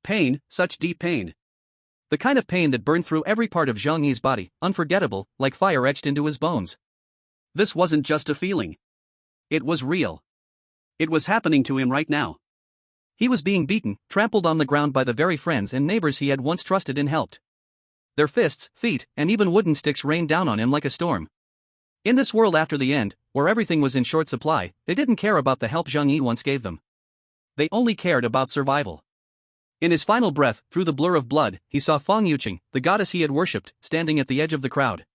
Pain, such deep pain. The kind of pain that burned through every part of Zhang Yi's body, unforgettable, like fire etched into his bones. This wasn't just a feeling. It was real. It was happening to him right now. He was being beaten, trampled on the ground by the very friends and neighbors he had once trusted and helped. Their fists, feet, and even wooden sticks rained down on him like a storm. In this world after the end, where everything was in short supply, they didn't care about the help Zhang Yi once gave them. They only cared about survival. In his final breath, through the blur of blood, he saw Feng Yuqing, the goddess he had worshipped, standing at the edge of the crowd.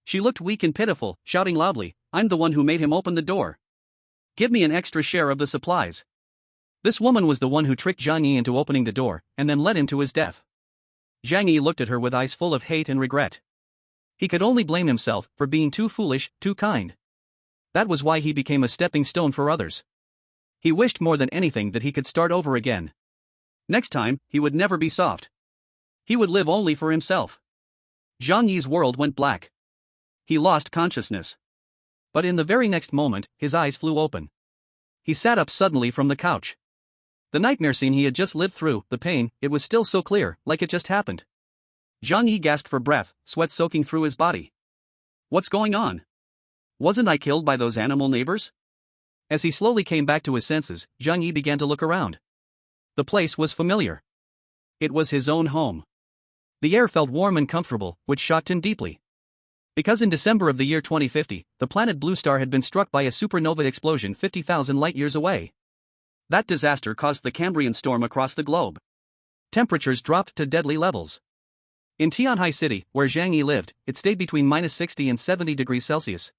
She looked weak and pitiful, shouting loudly, "I'm the one who made him open the door. Give me an extra share of the supplies." This woman was the one who tricked Zhang Yi into opening the door, and then led him to his death. Zhang Yi looked at her with eyes full of hate and regret. He could only blame himself for being too foolish, too kind. That was why he became a stepping stone for others. He wished more than anything that he could start over again. Next time, he would never be soft. He would live only for himself. Zhang Yi's world went black. He lost consciousness. But in the very next moment, his eyes flew open. He sat up suddenly from the couch. The nightmare scene he had just lived through, the pain, it was still so clear, like it just happened. Zhang Yi gasped for breath, sweat soaking through his body. What's going on? Wasn't I killed by those animal neighbors? As he slowly came back to his senses, Zhang Yi began to look around. The place was familiar. It was his own home. The air felt warm and comfortable, which shocked him deeply. Because in December of the year 2050, the planet Blue Star had been struck by a supernova explosion 50,000 light-years away. That disaster caused the Cambrian storm across the globe. Temperatures dropped to deadly levels. In Tianhai City, where Zhang Yi lived, it stayed between -60 and 70 degrees Celsius.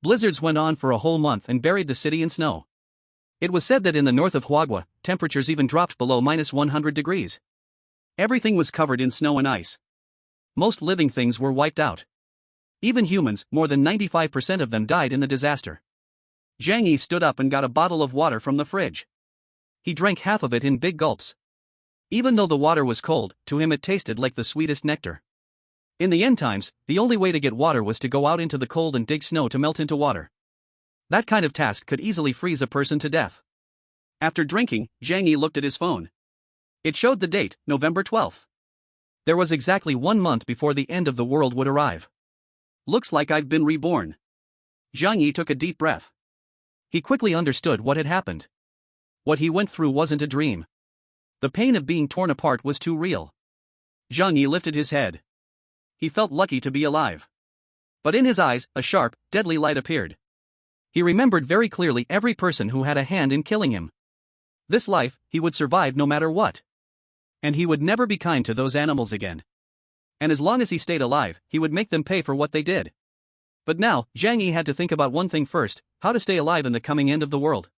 Blizzards went on for a whole month and buried the city in snow. It was said that in the north of Huagua, temperatures even dropped below -100 degrees. Everything was covered in snow and ice. Most living things were wiped out. Even humans, more than 95% of them died in the disaster. Zhang Yi stood up and got a bottle of water from the fridge. He drank half of it in big gulps. Even though the water was cold, to him it tasted like the sweetest nectar. In the end times, the only way to get water was to go out into the cold and dig snow to melt into water. That kind of task could easily freeze a person to death. After drinking, Zhang Yi looked at his phone. It showed the date, November 12th. There was exactly 1 month before the end of the world would arrive. Looks like I've been reborn. Zhang Yi took a deep breath. He quickly understood what had happened. What he went through wasn't a dream. The pain of being torn apart was too real. Zhang Yi lifted his head. He felt lucky to be alive. But in his eyes, a sharp, deadly light appeared. He remembered very clearly every person who had a hand in killing him. This life, he would survive no matter what. And he would never be kind to those animals again. And as long as he stayed alive, he would make them pay for what they did. But now, Zhang Yi had to think about one thing first: how to stay alive in the coming end of the world.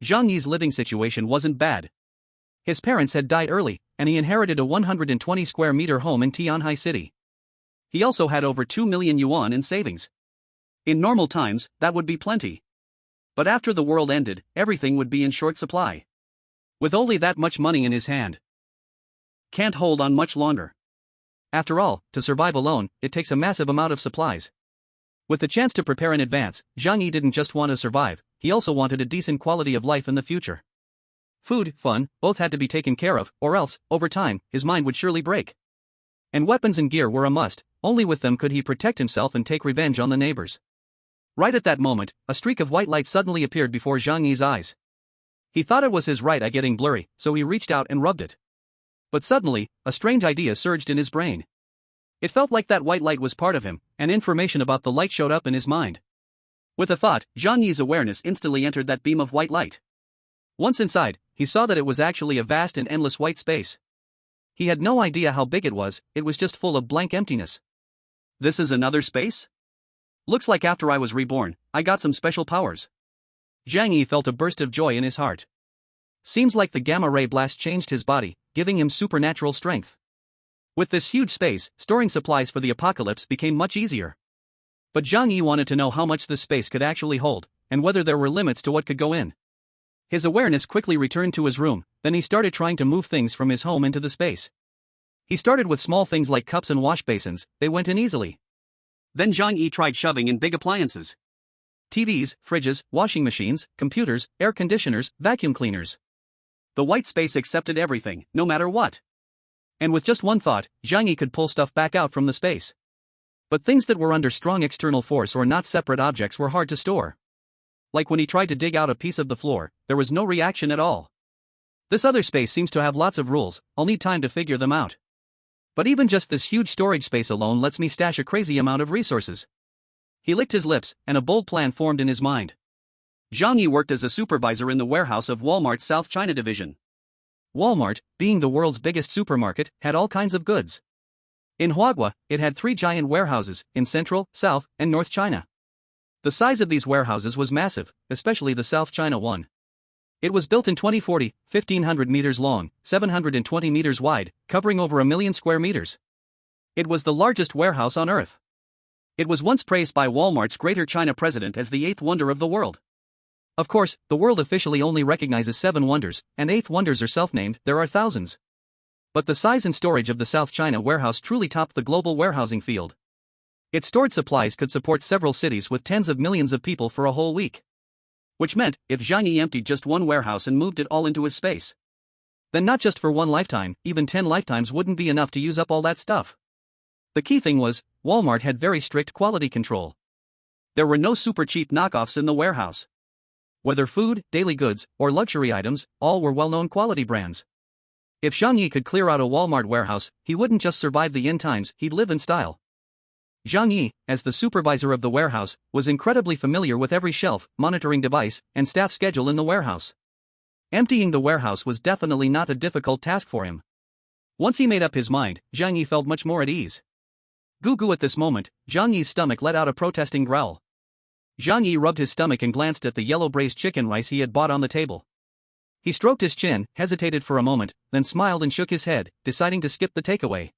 Zhang Yi's living situation wasn't bad. His parents had died early, and he inherited a 120 square meter home in Tianhai City. He also had over 2 million yuan in savings. In normal times, that would be plenty. But after the world ended, everything would be in short supply. With only that much money in his hand, can't hold on much longer. After all, to survive alone, it takes a massive amount of supplies. With the chance to prepare in advance, Zhang Yi didn't just want to survive, he also wanted a decent quality of life in the future. Food, fun, both had to be taken care of, or else, over time, his mind would surely break. And weapons and gear were a must, only with them could he protect himself and take revenge on the neighbors. Right at that moment, a streak of white light suddenly appeared before Zhang Yi's eyes. He thought it was his right eye getting blurry, so he reached out and rubbed it. But suddenly, a strange idea surged in his brain. It felt like that white light was part of him, and information about the light showed up in his mind. With a thought, Zhang Yi's awareness instantly entered that beam of white light. Once inside, he saw that it was actually a vast and endless white space. He had no idea how big it was just full of blank emptiness. This is another space? Looks like after I was reborn, I got some special powers. Zhang Yi felt a burst of joy in his heart. Seems like the gamma ray blast changed his body, giving him supernatural strength. With this huge space, storing supplies for the apocalypse became much easier. But Zhang Yi wanted to know how much this space could actually hold, and whether there were limits to what could go in. His awareness quickly returned to his room, then he started trying to move things from his home into the space. He started with small things like cups and wash basins, they went in easily. Then Zhang Yi tried shoving in big appliances. TVs, fridges, washing machines, computers, air conditioners, vacuum cleaners. The white space accepted everything, no matter what. And with just one thought, Zhang Yi could pull stuff back out from the space. But things that were under strong external force or not separate objects were hard to store. Like when he tried to dig out a piece of the floor, there was no reaction at all. This other space seems to have lots of rules, I'll need time to figure them out. But even just this huge storage space alone lets me stash a crazy amount of resources. He licked his lips, and a bold plan formed in his mind. Zhang Yi worked as a supervisor in the warehouse of Walmart's South China division. Walmart, being the world's biggest supermarket, had all kinds of goods. In Huaguo, it had 3 giant warehouses, in Central, South, and North China. The size of these warehouses was massive, especially the South China one. It was built in 2040, 1,500 meters long, 720 meters wide, covering over 1 million square meters. It was the largest warehouse on Earth. It was once praised by Walmart's Greater China president as the 8th wonder of the world. Of course, the world officially only recognizes 7 wonders, and 8th wonders are self-named, there are thousands. But the size and storage of the South China warehouse truly topped the global warehousing field. Its stored supplies could support several cities with tens of millions of people for a whole week. Which meant, if Zhang Yi emptied just one warehouse and moved it all into his space, then not just for one lifetime, even 10 lifetimes wouldn't be enough to use up all that stuff. The key thing was, Walmart had very strict quality control. There were no super cheap knockoffs in the warehouse. Whether food, daily goods, or luxury items, all were well-known quality brands. If Zhang Yi could clear out a Walmart warehouse, he wouldn't just survive the end times, he'd live in style. Zhang Yi, as the supervisor of the warehouse, was incredibly familiar with every shelf, monitoring device, and staff schedule in the warehouse. Emptying the warehouse was definitely not a difficult task for him. Once he made up his mind, Zhang Yi felt much more at ease. Goo at this moment, Zhang Yi's stomach let out a protesting growl. Zhang Yi rubbed his stomach and glanced at the yellow braised chicken rice he had bought on the table. He stroked his chin, hesitated for a moment, then smiled and shook his head, deciding to skip the takeaway.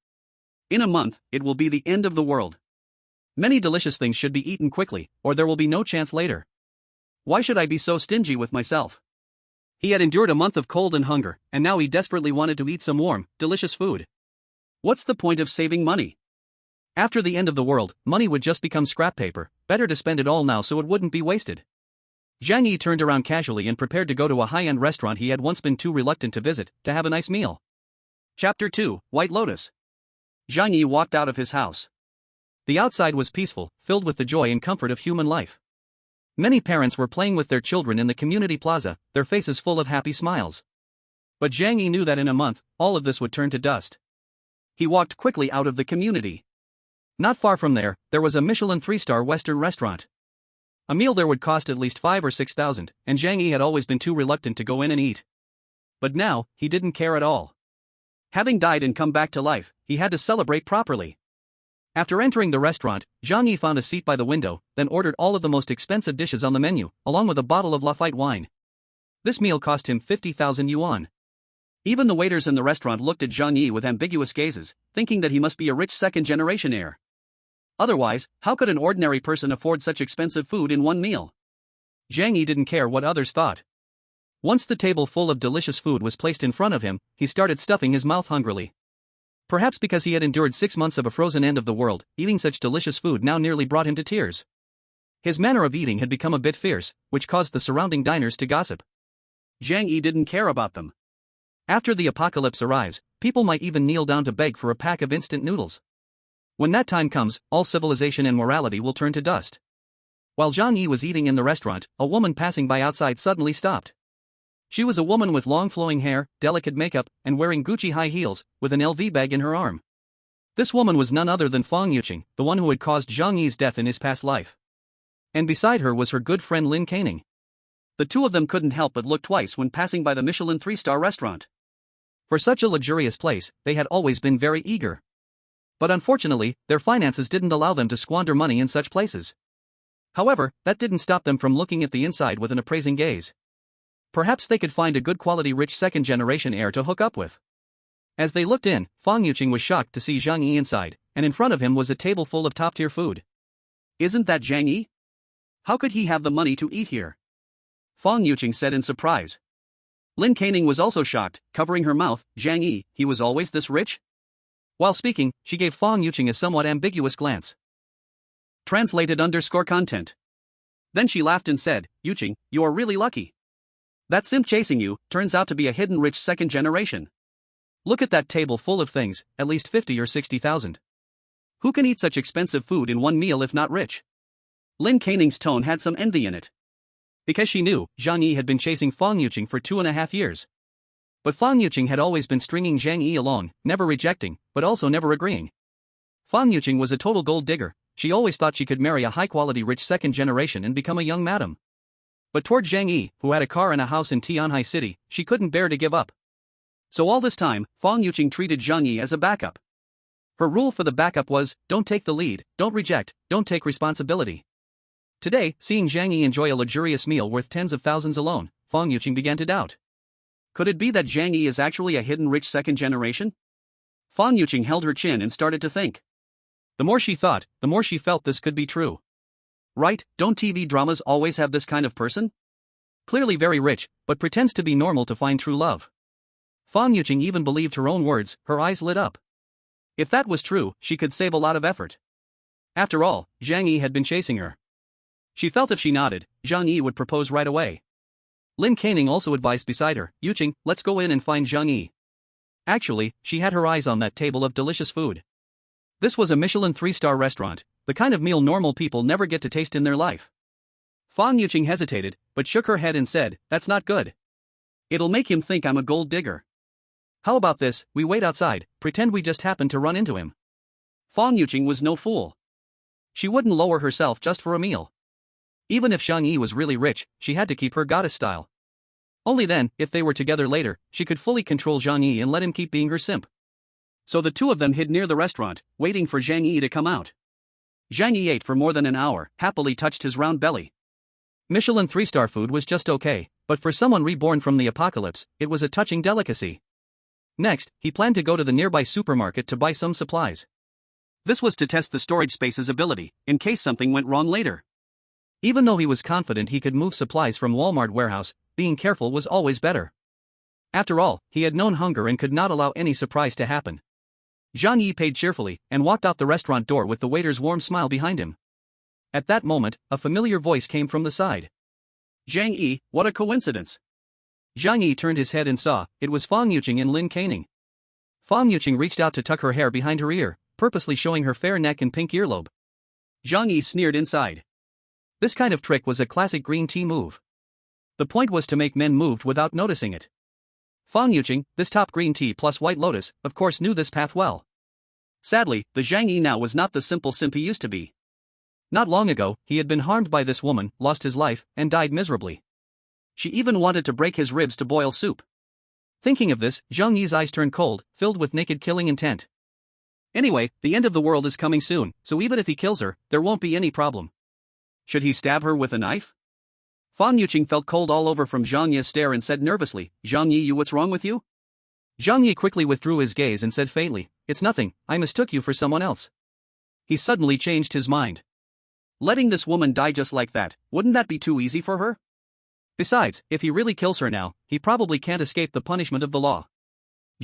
In a month, it will be the end of the world. Many delicious things should be eaten quickly, or there will be no chance later. Why should I be so stingy with myself? He had endured a month of cold and hunger, and now he desperately wanted to eat some warm, delicious food. What's the point of saving money? After the end of the world, money would just become scrap paper, better to spend it all now so it wouldn't be wasted. Zhang Yi turned around casually and prepared to go to a high-end restaurant he had once been too reluctant to visit, to have a nice meal. Chapter 2, White Lotus. Zhang Yi walked out of his house. The outside was peaceful, filled with the joy and comfort of human life. Many parents were playing with their children in the community plaza, their faces full of happy smiles. But Zhang Yi knew that in a month, all of this would turn to dust. He walked quickly out of the community. Not far from there was a Michelin 3-star Western restaurant. A meal there would cost at least 5,000 or 6,000, and Zhang Yi had always been too reluctant to go in and eat. But now, he didn't care at all. Having died and come back to life, he had to celebrate properly. After entering the restaurant, Zhang Yi found a seat by the window, then ordered all of the most expensive dishes on the menu, along with a bottle of Lafite wine. This meal cost him 50,000 yuan. Even the waiters in the restaurant looked at Zhang Yi with ambiguous gazes, thinking that he must be a rich second-generation heir. Otherwise, how could an ordinary person afford such expensive food in one meal? Zhang Yi didn't care what others thought. Once the table full of delicious food was placed in front of him, he started stuffing his mouth hungrily. Perhaps because he had endured 6 months of a frozen end of the world, eating such delicious food now nearly brought him to tears. His manner of eating had become a bit fierce, which caused the surrounding diners to gossip. Zhang Yi didn't care about them. After the apocalypse arrives, people might even kneel down to beg for a pack of instant noodles. When that time comes, all civilization and morality will turn to dust. While Zhang Yi was eating in the restaurant, a woman passing by outside suddenly stopped. She was a woman with long flowing hair, delicate makeup, and wearing Gucci high heels, with an LV bag in her arm. This woman was none other than Fang Yuqing, the one who had caused Zhang Yi's death in his past life. And beside her was her good friend Lin Caning. The two of them couldn't help but look twice when passing by the Michelin 3-star restaurant. For such a luxurious place, they had always been very eager. But unfortunately, their finances didn't allow them to squander money in such places. However, that didn't stop them from looking at the inside with an appraising gaze. Perhaps they could find a good quality rich second-generation heir to hook up with. As they looked in, Fang Yuqing was shocked to see Zhang Yi inside, and in front of him was a table full of top-tier food. Isn't that Zhang Yi? How could he have the money to eat here? Fang Yuqing said in surprise. Lin Caning was also shocked, covering her mouth. Zhang Yi, he was always this rich? While speaking, she gave Fang Yuqing a somewhat ambiguous glance. Translated _ content. Then she laughed and said, Yuqing, you are really lucky. That simp chasing you turns out to be a hidden rich second generation. Look at that table full of things, at least 50 or 60,000. Who can eat such expensive food in one meal if not rich? Lin Caning's tone had some envy in it. Because she knew, Zhang Yi had been chasing Fang Yuqing for 2.5 years. But Fang Yuqing had always been stringing Zhang Yi along, never rejecting, but also never agreeing. Fang Yuqing was a total gold digger. She always thought she could marry a high-quality rich second generation and become a young madam. But toward Zhang Yi, who had a car and a house in Tianhai City, she couldn't bear to give up. So all this time, Fang Yuqing treated Zhang Yi as a backup. Her rule for the backup was, don't take the lead, don't reject, don't take responsibility. Today, seeing Zhang Yi enjoy a luxurious meal worth tens of thousands alone, Fang Yuqing began to doubt. Could it be that Zhang Yi is actually a hidden rich second generation? Fang Yuqing held her chin and started to think. The more she thought, the more she felt this could be true. Right, don't TV dramas always have this kind of person? Clearly very rich, but pretends to be normal to find true love. Fang Yuqing even believed her own words, her eyes lit up. If that was true, she could save a lot of effort. After all, Zhang Yi had been chasing her. She felt if she nodded, Zhang Yi would propose right away. Lin Caning also advised beside her, Yuqing, let's go in and find Zhang Yi. Actually, she had her eyes on that table of delicious food. This was a Michelin 3-star restaurant, the kind of meal normal people never get to taste in their life. Fang Yuqing hesitated, but shook her head and said, that's not good. It'll make him think I'm a gold digger. How about this, we wait outside, pretend we just happened to run into him. Fang Yuqing was no fool. She wouldn't lower herself just for a meal. Even if Zhang Yi was really rich, she had to keep her goddess style. Only then, if they were together later, she could fully control Zhang Yi and let him keep being her simp. So the two of them hid near the restaurant, waiting for Zhang Yi to come out. Zhang Yi ate for more than an hour, happily touched his round belly. Michelin 3-star food was just okay, but for someone reborn from the apocalypse, it was a touching delicacy. Next, he planned to go to the nearby supermarket to buy some supplies. This was to test the storage space's ability, in case something went wrong later. Even though he was confident he could move supplies from Walmart warehouse, being careful was always better. After all, he had known hunger and could not allow any surprise to happen. Zhang Yi paid cheerfully and walked out the restaurant door with the waiter's warm smile behind him. At that moment, a familiar voice came from the side. Zhang Yi, what a coincidence. Zhang Yi turned his head and saw, it was Fang Yuqing and Lin Caning. Fang Yuqing reached out to tuck her hair behind her ear, purposely showing her fair neck and pink earlobe. Zhang Yi sneered inside. This kind of trick was a classic green tea move. The point was to make men move without noticing it. Fang Yuqing, this top green tea plus White Lotus, of course knew this path well. Sadly, the Zhang Yi now was not the simple simp he used to be. Not long ago, he had been harmed by this woman, lost his life, and died miserably. She even wanted to break his ribs to boil soup. Thinking of this, Zhang Yi's eyes turned cold, filled with naked killing intent. Anyway, the end of the world is coming soon, so even if he kills her, there won't be any problem. Should he stab her with a knife? Fang Yuqing felt cold all over from Zhang Yi's stare and said nervously, Zhang Yi, what's wrong with you? Zhang Yi quickly withdrew his gaze and said faintly, it's nothing, I mistook you for someone else. He suddenly changed his mind. Letting this woman die just like that, wouldn't that be too easy for her? Besides, if he really kills her now, he probably can't escape the punishment of the law.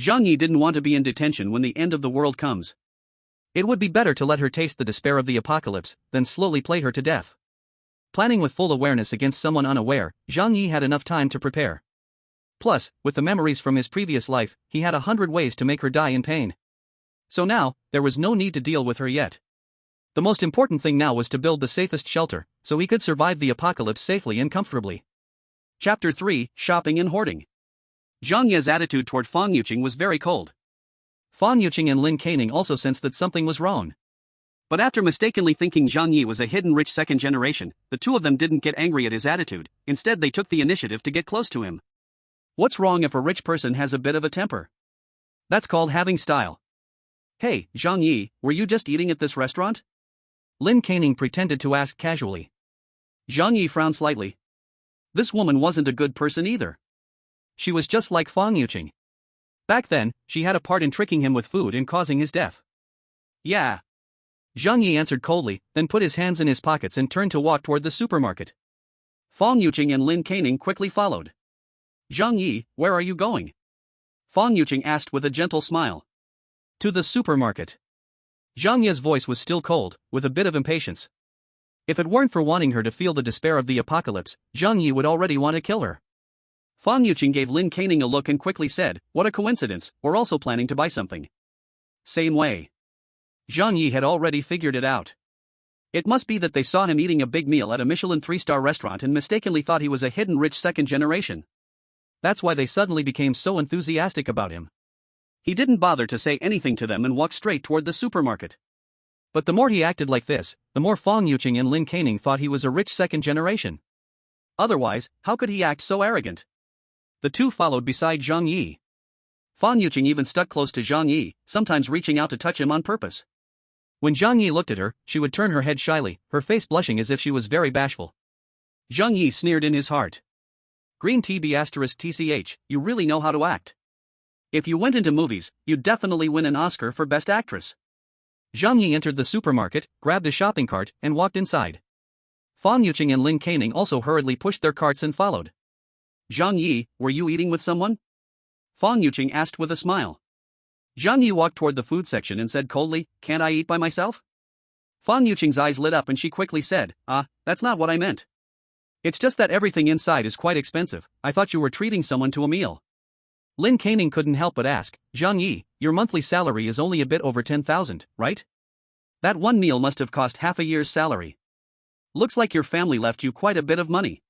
Zhang Yi didn't want to be in detention when the end of the world comes. It would be better to let her taste the despair of the apocalypse, than slowly play her to death. Planning with full awareness against someone unaware, Zhang Yi had enough time to prepare. Plus, with the memories from his previous life, he had 100 ways to make her die in pain. So now, there was no need to deal with her yet. The most important thing now was to build the safest shelter, so he could survive the apocalypse safely and comfortably. Chapter 3, Shopping and Hoarding. Zhang Yi's attitude toward Fang Yuqing was very cold. Fang Yuqing and Lin Caning also sensed that something was wrong. But after mistakenly thinking Zhang Yi was a hidden rich second generation, the two of them didn't get angry at his attitude, instead they took the initiative to get close to him. What's wrong if a rich person has a bit of a temper? That's called having style. Hey, Zhang Yi, were you just eating at this restaurant? Lin Caning pretended to ask casually. Zhang Yi frowned slightly. This woman wasn't a good person either. She was just like Fang Yuqing. Back then, she had a part in tricking him with food and causing his death. Yeah. Zhang Yi answered coldly, then put his hands in his pockets and turned to walk toward the supermarket. Fang Yuqing and Lin Caning quickly followed. Zhang Yi, where are you going? Fang Yuqing asked with a gentle smile. To the supermarket. Zhang Yi's voice was still cold, with a bit of impatience. If it weren't for wanting her to feel the despair of the apocalypse, Zhang Yi would already want to kill her. Fang Yuqing gave Lin Caning a look and quickly said, "What a coincidence, we're also planning to buy something." Same way. Zhang Yi had already figured it out. It must be that they saw him eating a big meal at a Michelin 3-star restaurant and mistakenly thought he was a hidden rich second generation. That's why they suddenly became so enthusiastic about him. He didn't bother to say anything to them and walked straight toward the supermarket. But the more he acted like this, the more Fang Yuqing and Lin Caning thought he was a rich second generation. Otherwise, how could he act so arrogant? The two followed beside Zhang Yi. Fang Yuqing even stuck close to Zhang Yi, sometimes reaching out to touch him on purpose. When Zhang Yi looked at her, she would turn her head shyly, her face blushing as if she was very bashful. Zhang Yi sneered in his heart. Green TB*TCH, you really know how to act. If you went into movies, you'd definitely win an Oscar for Best Actress. Zhang Yi entered the supermarket, grabbed a shopping cart, and walked inside. Fang Yuqing and Lin Caning also hurriedly pushed their carts and followed. Zhang Yi, were you eating with someone? Fang Yuqing asked with a smile. Zhang Yi walked toward the food section and said coldly, "Can't I eat by myself?" Fang Yuqing's eyes lit up and she quickly said, "That's not what I meant. It's just that everything inside is quite expensive, I thought you were treating someone to a meal." Lin Caning couldn't help but ask, "Zhang Yi, your monthly salary is only a bit over 10,000, right? That one meal must have cost half a year's salary. Looks like your family left you quite a bit of money."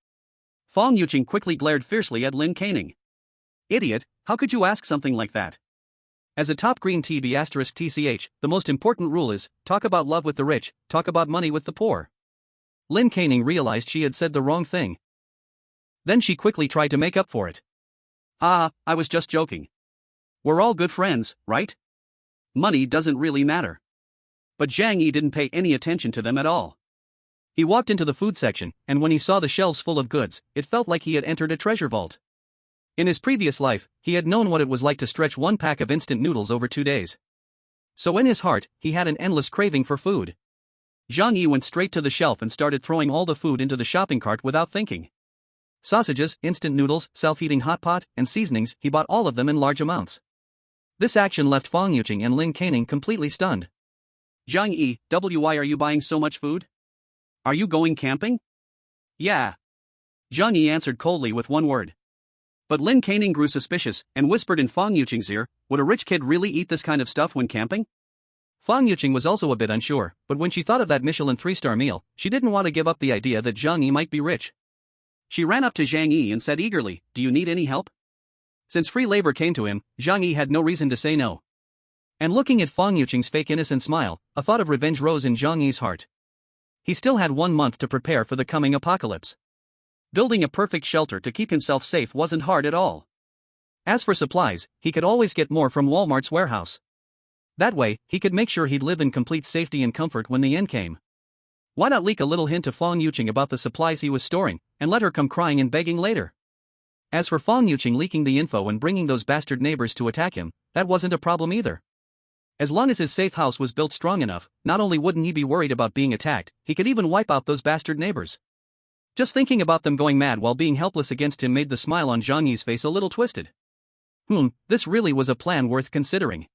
Fang Yuqing quickly glared fiercely at Lin Caning. "Idiot, how could you ask something like that? As a top green TB*TCH, the most important rule is, talk about love with the rich, talk about money with the poor." Lin Caning realized she had said the wrong thing. Then she quickly tried to make up for it. "I was just joking. We're all good friends, right? Money doesn't really matter." But Zhang Yi didn't pay any attention to them at all. He walked into the food section, and when he saw the shelves full of goods, it felt like he had entered a treasure vault. In his previous life, he had known what it was like to stretch one pack of instant noodles over 2 days. So in his heart, he had an endless craving for food. Zhang Yi went straight to the shelf and started throwing all the food into the shopping cart without thinking. Sausages, instant noodles, self-heating hot pot, and seasonings, he bought all of them in large amounts. This action left Fang Yuqing and Lin Caning completely stunned. "Zhang Yi, why are you buying so much food? Are you going camping?" "Yeah." Zhang Yi answered coldly with one word. But Lin Caning grew suspicious and whispered in Fang Yuqing's ear, "Would a rich kid really eat this kind of stuff when camping?" Fang Yuqing was also a bit unsure, but when she thought of that Michelin 3-star meal, she didn't want to give up the idea that Zhang Yi might be rich. She ran up to Zhang Yi and said eagerly, "Do you need any help?" Since free labor came to him, Zhang Yi had no reason to say no. And looking at Fang Yuqing's fake innocent smile, a thought of revenge rose in Zhang Yi's heart. He still had 1 month to prepare for the coming apocalypse. Building a perfect shelter to keep himself safe wasn't hard at all. As for supplies, he could always get more from Walmart's warehouse. That way, he could make sure he'd live in complete safety and comfort when the end came. Why not leak a little hint to Fang Yuqing about the supplies he was storing, and let her come crying and begging later? As for Fang Yuqing leaking the info and bringing those bastard neighbors to attack him, that wasn't a problem either. As long as his safe house was built strong enough, not only wouldn't he be worried about being attacked, he could even wipe out those bastard neighbors. Just thinking about them going mad while being helpless against him made the smile on Zhang Yi's face a little twisted. This really was a plan worth considering.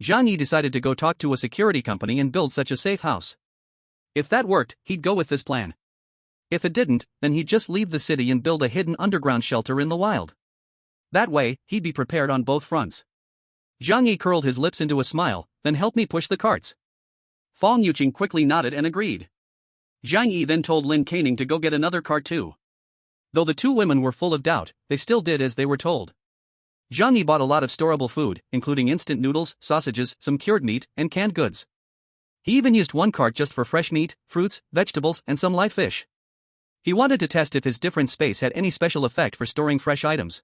Zhang Yi decided to go talk to a security company and build such a safe house. If that worked, he'd go with this plan. If it didn't, then he'd just leave the city and build a hidden underground shelter in the wild. That way, he'd be prepared on both fronts. Zhang Yi curled his lips into a smile, then helped me push the carts. Fang Yuqing quickly nodded and agreed. Zhang Yi then told Lin Caning to go get another cart too. Though the two women were full of doubt, they still did as they were told. Zhang Yi bought a lot of storable food, including instant noodles, sausages, some cured meat, and canned goods. He even used one cart just for fresh meat, fruits, vegetables, and some live fish. He wanted to test if his different space had any special effect for storing fresh items.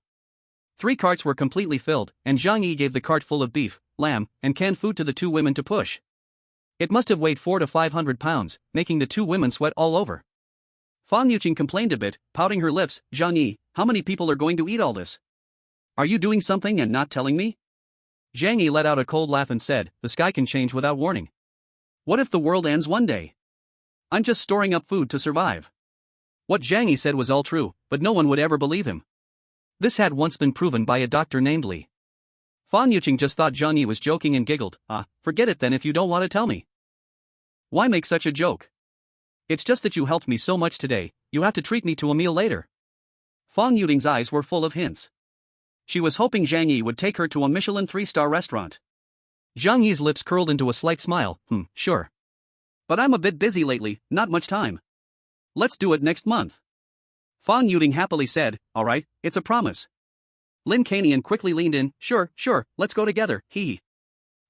3 carts were completely filled, and Zhang Yi gave the cart full of beef, lamb, and canned food to the two women to push. It must have weighed 400 to 500 pounds, making the two women sweat all over. Fang Yuqing complained a bit, pouting her lips, "Zhang Yi, how many people are going to eat all this? Are you doing something and not telling me?" Zhang Yi let out a cold laugh and said, "The sky can change without warning. What if the world ends one day? I'm just storing up food to survive." What Zhang Yi said was all true, but no one would ever believe him. This had once been proven by a doctor named Li. Fang Yuqing just thought Zhang Yi was joking and giggled, "Forget it then if you don't want to tell me. Why make such a joke? It's just that you helped me so much today, you have to treat me to a meal later." Fang Yuting's eyes were full of hints. She was hoping Zhang Yi would take her to a Michelin 3-star restaurant. Zhang Yi's lips curled into a slight smile. Sure. But I'm a bit busy lately, not much time. Let's do it next month. Fang Yuting happily said, alright, it's a promise. Lin Kanian quickly leaned in, sure, let's go together, hee.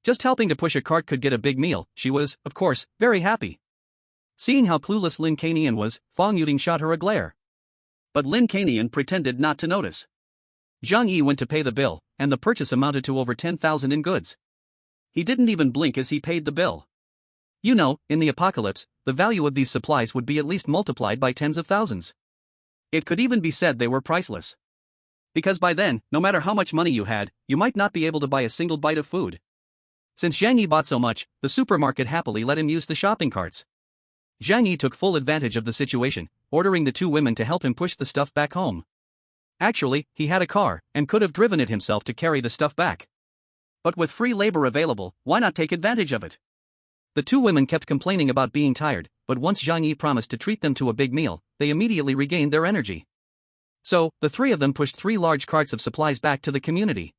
Just helping to push a cart could get a big meal. She was, of course, very happy. Seeing how clueless Lin Kanian was, Fang Yuting shot her a glare. But Lin Kanian pretended not to notice. Zhang Yi went to pay the bill, and the purchase amounted to over 10,000 in goods. He didn't even blink as he paid the bill. You know, in the apocalypse, the value of these supplies would be at least multiplied by tens of thousands. It could even be said they were priceless. Because by then, no matter how much money you had, you might not be able to buy a single bite of food. Since Zhang Yi bought so much, the supermarket happily let him use the shopping carts. Zhang Yi took full advantage of the situation, ordering the two women to help him push the stuff back home. Actually, he had a car, and could have driven it himself to carry the stuff back. But with free labor available, why not take advantage of it? The two women kept complaining about being tired, but once Zhang Yi promised to treat them to a big meal, they immediately regained their energy. So, the three of them pushed 3 large carts of supplies back to the community.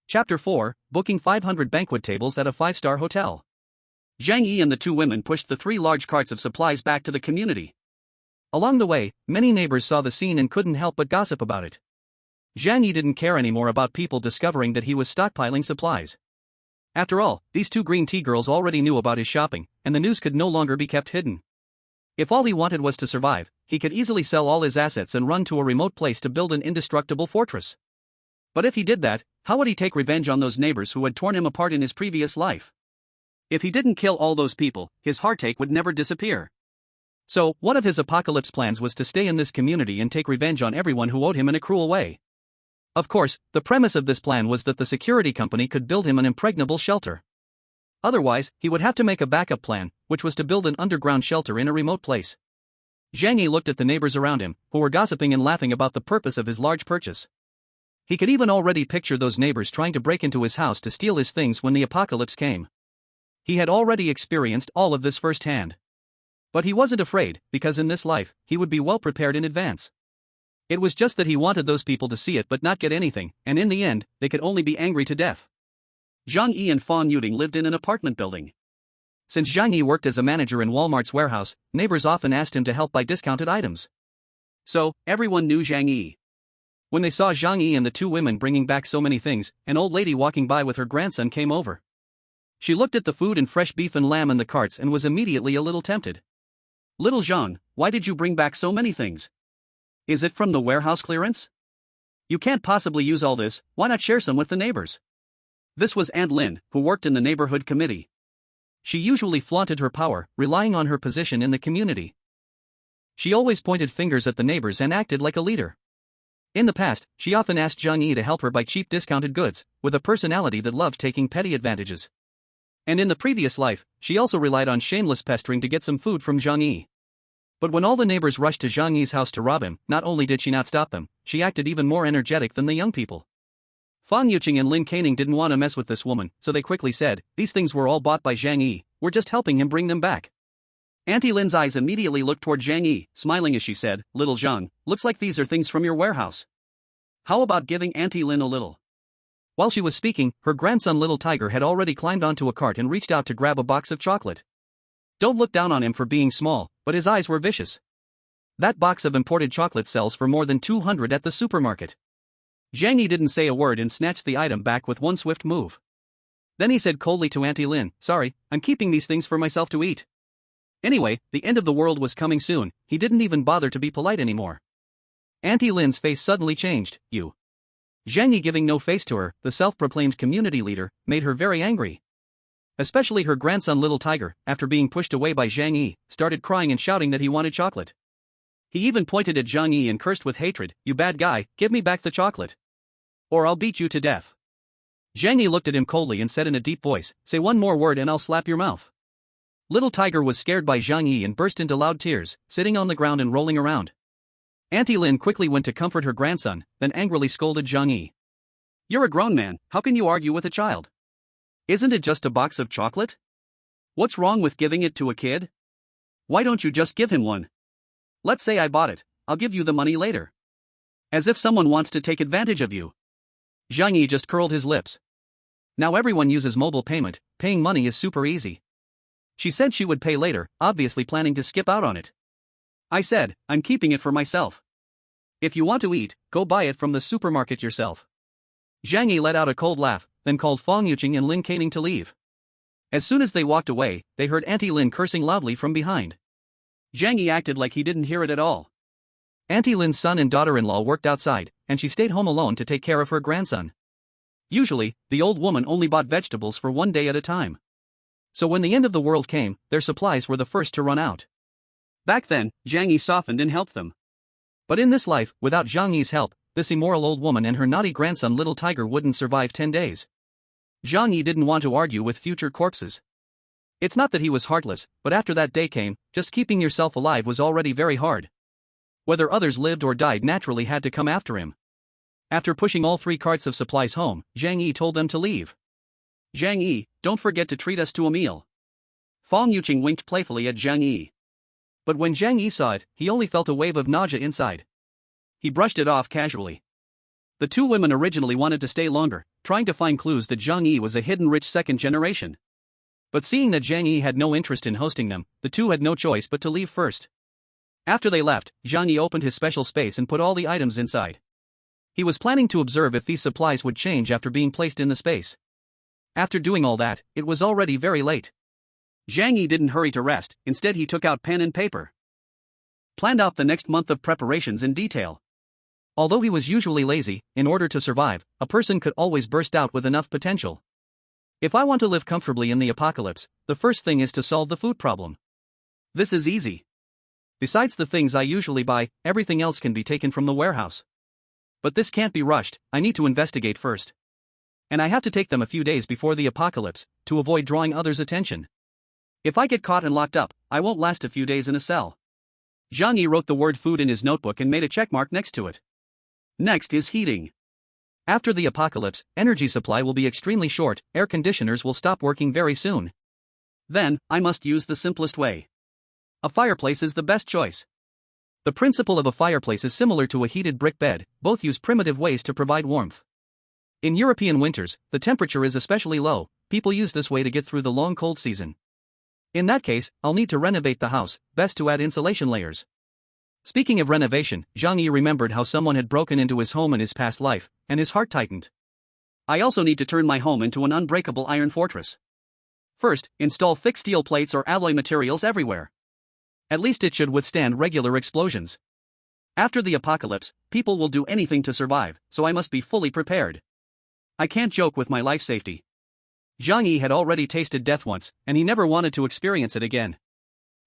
Chapter 4, Booking 500 Banquet Tables at a 5-star Hotel. Zhang Yi and the two women pushed the 3 large carts of supplies back to the community. Along the way, many neighbors saw the scene and couldn't help but gossip about it. Zhang Yi didn't care anymore about people discovering that he was stockpiling supplies. After all, these 2 green tea girls already knew about his shopping, and the news could no longer be kept hidden. If all he wanted was to survive, he could easily sell all his assets and run to a remote place to build an indestructible fortress. But if he did that, how would he take revenge on those neighbors who had torn him apart in his previous life? If he didn't kill all those people, his heartache would never disappear. So, one of his apocalypse plans was to stay in this community and take revenge on everyone who owed him in a cruel way. Of course, the premise of this plan was that the security company could build him an impregnable shelter. Otherwise, he would have to make a backup plan, which was to build an underground shelter in a remote place. Zhang Yi looked at the neighbors around him, who were gossiping and laughing about the purpose of his large purchase. He could even already picture those neighbors trying to break into his house to steal his things when the apocalypse came. He had already experienced all of this firsthand. But he wasn't afraid, because in this life, he would be well prepared in advance. It was just that he wanted those people to see it but not get anything, and in the end, they could only be angry to death. Zhang Yi and Fang Yuting lived in an apartment building. Since Zhang Yi worked as a manager in Walmart's warehouse, neighbors often asked him to help buy discounted items. So, everyone knew Zhang Yi. When they saw Zhang Yi and the two women bringing back so many things, an old lady walking by with her grandson came over. She looked at the food and fresh beef and lamb in the carts and was immediately a little tempted. Little Zhang, why did you bring back so many things? Is it from the warehouse clearance? You can't possibly use all this, why not share some with the neighbors? This was Aunt Lin, who worked in the neighborhood committee. She usually flaunted her power, relying on her position in the community. She always pointed fingers at the neighbors and acted like a leader. In the past, she often asked Zhang Yi to help her buy cheap discounted goods, with a personality that loved taking petty advantages. And in the previous life, she also relied on shameless pestering to get some food from Zhang Yi. But when all the neighbors rushed to Zhang Yi's house to rob him, not only did she not stop them, she acted even more energetic than the young people. Fang Yuqing and Lin Kaining didn't want to mess with this woman, so they quickly said, these things were all bought by Zhang Yi, we're just helping him bring them back. Auntie Lin's eyes immediately looked toward Zhang Yi, smiling as she said, Little Zhang, looks like these are things from your warehouse. How about giving Auntie Lin a little? While she was speaking, her grandson Little Tiger had already climbed onto a cart and reached out to grab a box of chocolate. Don't look down on him for being small, but his eyes were vicious. That box of imported chocolate sells for more than 200 at the supermarket. Zhang Yi didn't say a word and snatched the item back with one swift move. Then he said coldly to Auntie Lin, sorry, I'm keeping these things for myself to eat. Anyway, the end of the world was coming soon, he didn't even bother to be polite anymore. Auntie Lin's face suddenly changed, you. Zhang Yi giving no face to her, the self-proclaimed community leader, made her very angry. Especially her grandson Little Tiger, after being pushed away by Zhang Yi, started crying and shouting that he wanted chocolate. He even pointed at Zhang Yi and cursed with hatred, you bad guy, give me back the chocolate. Or I'll beat you to death. Zhang Yi looked at him coldly and said in a deep voice, say one more word and I'll slap your mouth. Little Tiger was scared by Zhang Yi and burst into loud tears, sitting on the ground and rolling around. Auntie Lin quickly went to comfort her grandson, then angrily scolded Zhang Yi. You're a grown man, how can you argue with a child? Isn't it just a box of chocolate? What's wrong with giving it to a kid? Why don't you just give him one? Let's say I bought it, I'll give you the money later. As if someone wants to take advantage of you. Zhang Yi just curled his lips. Now everyone uses mobile payment, paying money is super easy. She said she would pay later, obviously planning to skip out on it. I said, I'm keeping it for myself. If you want to eat, go buy it from the supermarket yourself. Zhang Yi let out a cold laugh, then called Fong Yuqing and Lin Caning to leave. As soon as they walked away, they heard Auntie Lin cursing loudly from behind. Zhang Yi acted like he didn't hear it at all. Auntie Lin's son and daughter-in-law worked outside, and she stayed home alone to take care of her grandson. Usually, the old woman only bought vegetables for one day at a time. So when the end of the world came, their supplies were the first to run out. Back then, Zhang Yi softened and helped them. But in this life, without Zhang Yi's help, this immoral old woman and her naughty grandson Little Tiger wouldn't survive 10 days. Zhang Yi didn't want to argue with future corpses. It's not that he was heartless, but after that day came, just keeping yourself alive was already very hard. Whether others lived or died naturally had to come after him. After pushing all 3 carts of supplies home, Zhang Yi told them to leave. Zhang Yi, don't forget to treat us to a meal. Fong Yuqing winked playfully at Zhang Yi. But when Zhang Yi saw it, he only felt a wave of nausea inside. He brushed it off casually. The 2 women originally wanted to stay longer, trying to find clues that Zhang Yi was a hidden rich second generation. But seeing that Zhang Yi had no interest in hosting them, the 2 had no choice but to leave first. After they left, Zhang Yi opened his special space and put all the items inside. He was planning to observe if these supplies would change after being placed in the space. After doing all that, it was already very late. Zhang Yi didn't hurry to rest, instead he took out pen and paper. Planned out the next month of preparations in detail. Although he was usually lazy, in order to survive, a person could always burst out with enough potential. If I want to live comfortably in the apocalypse, the first thing is to solve the food problem. This is easy. Besides the things I usually buy, everything else can be taken from the warehouse. But this can't be rushed, I need to investigate first. And I have to take them a few days before the apocalypse, to avoid drawing others' attention. If I get caught and locked up, I won't last a few days in a cell. Zhang Yi wrote the word food in his notebook and made a checkmark next to it. Next is heating. After the apocalypse, energy supply will be extremely short, air conditioners will stop working very soon. Then, I must use the simplest way. A fireplace is the best choice. The principle of a fireplace is similar to a heated brick bed, both use primitive ways to provide warmth. In European winters, the temperature is especially low, people use this way to get through the long cold season. In that case, I'll need to renovate the house, best to add insulation layers. Speaking of renovation, Zhang Yi remembered how someone had broken into his home in his past life, and his heart tightened. I also need to turn my home into an unbreakable iron fortress. First, install thick steel plates or alloy materials everywhere. At least it should withstand regular explosions. After the apocalypse, people will do anything to survive, so I must be fully prepared. I can't joke with my life safety. Zhang Yi had already tasted death once, and he never wanted to experience it again.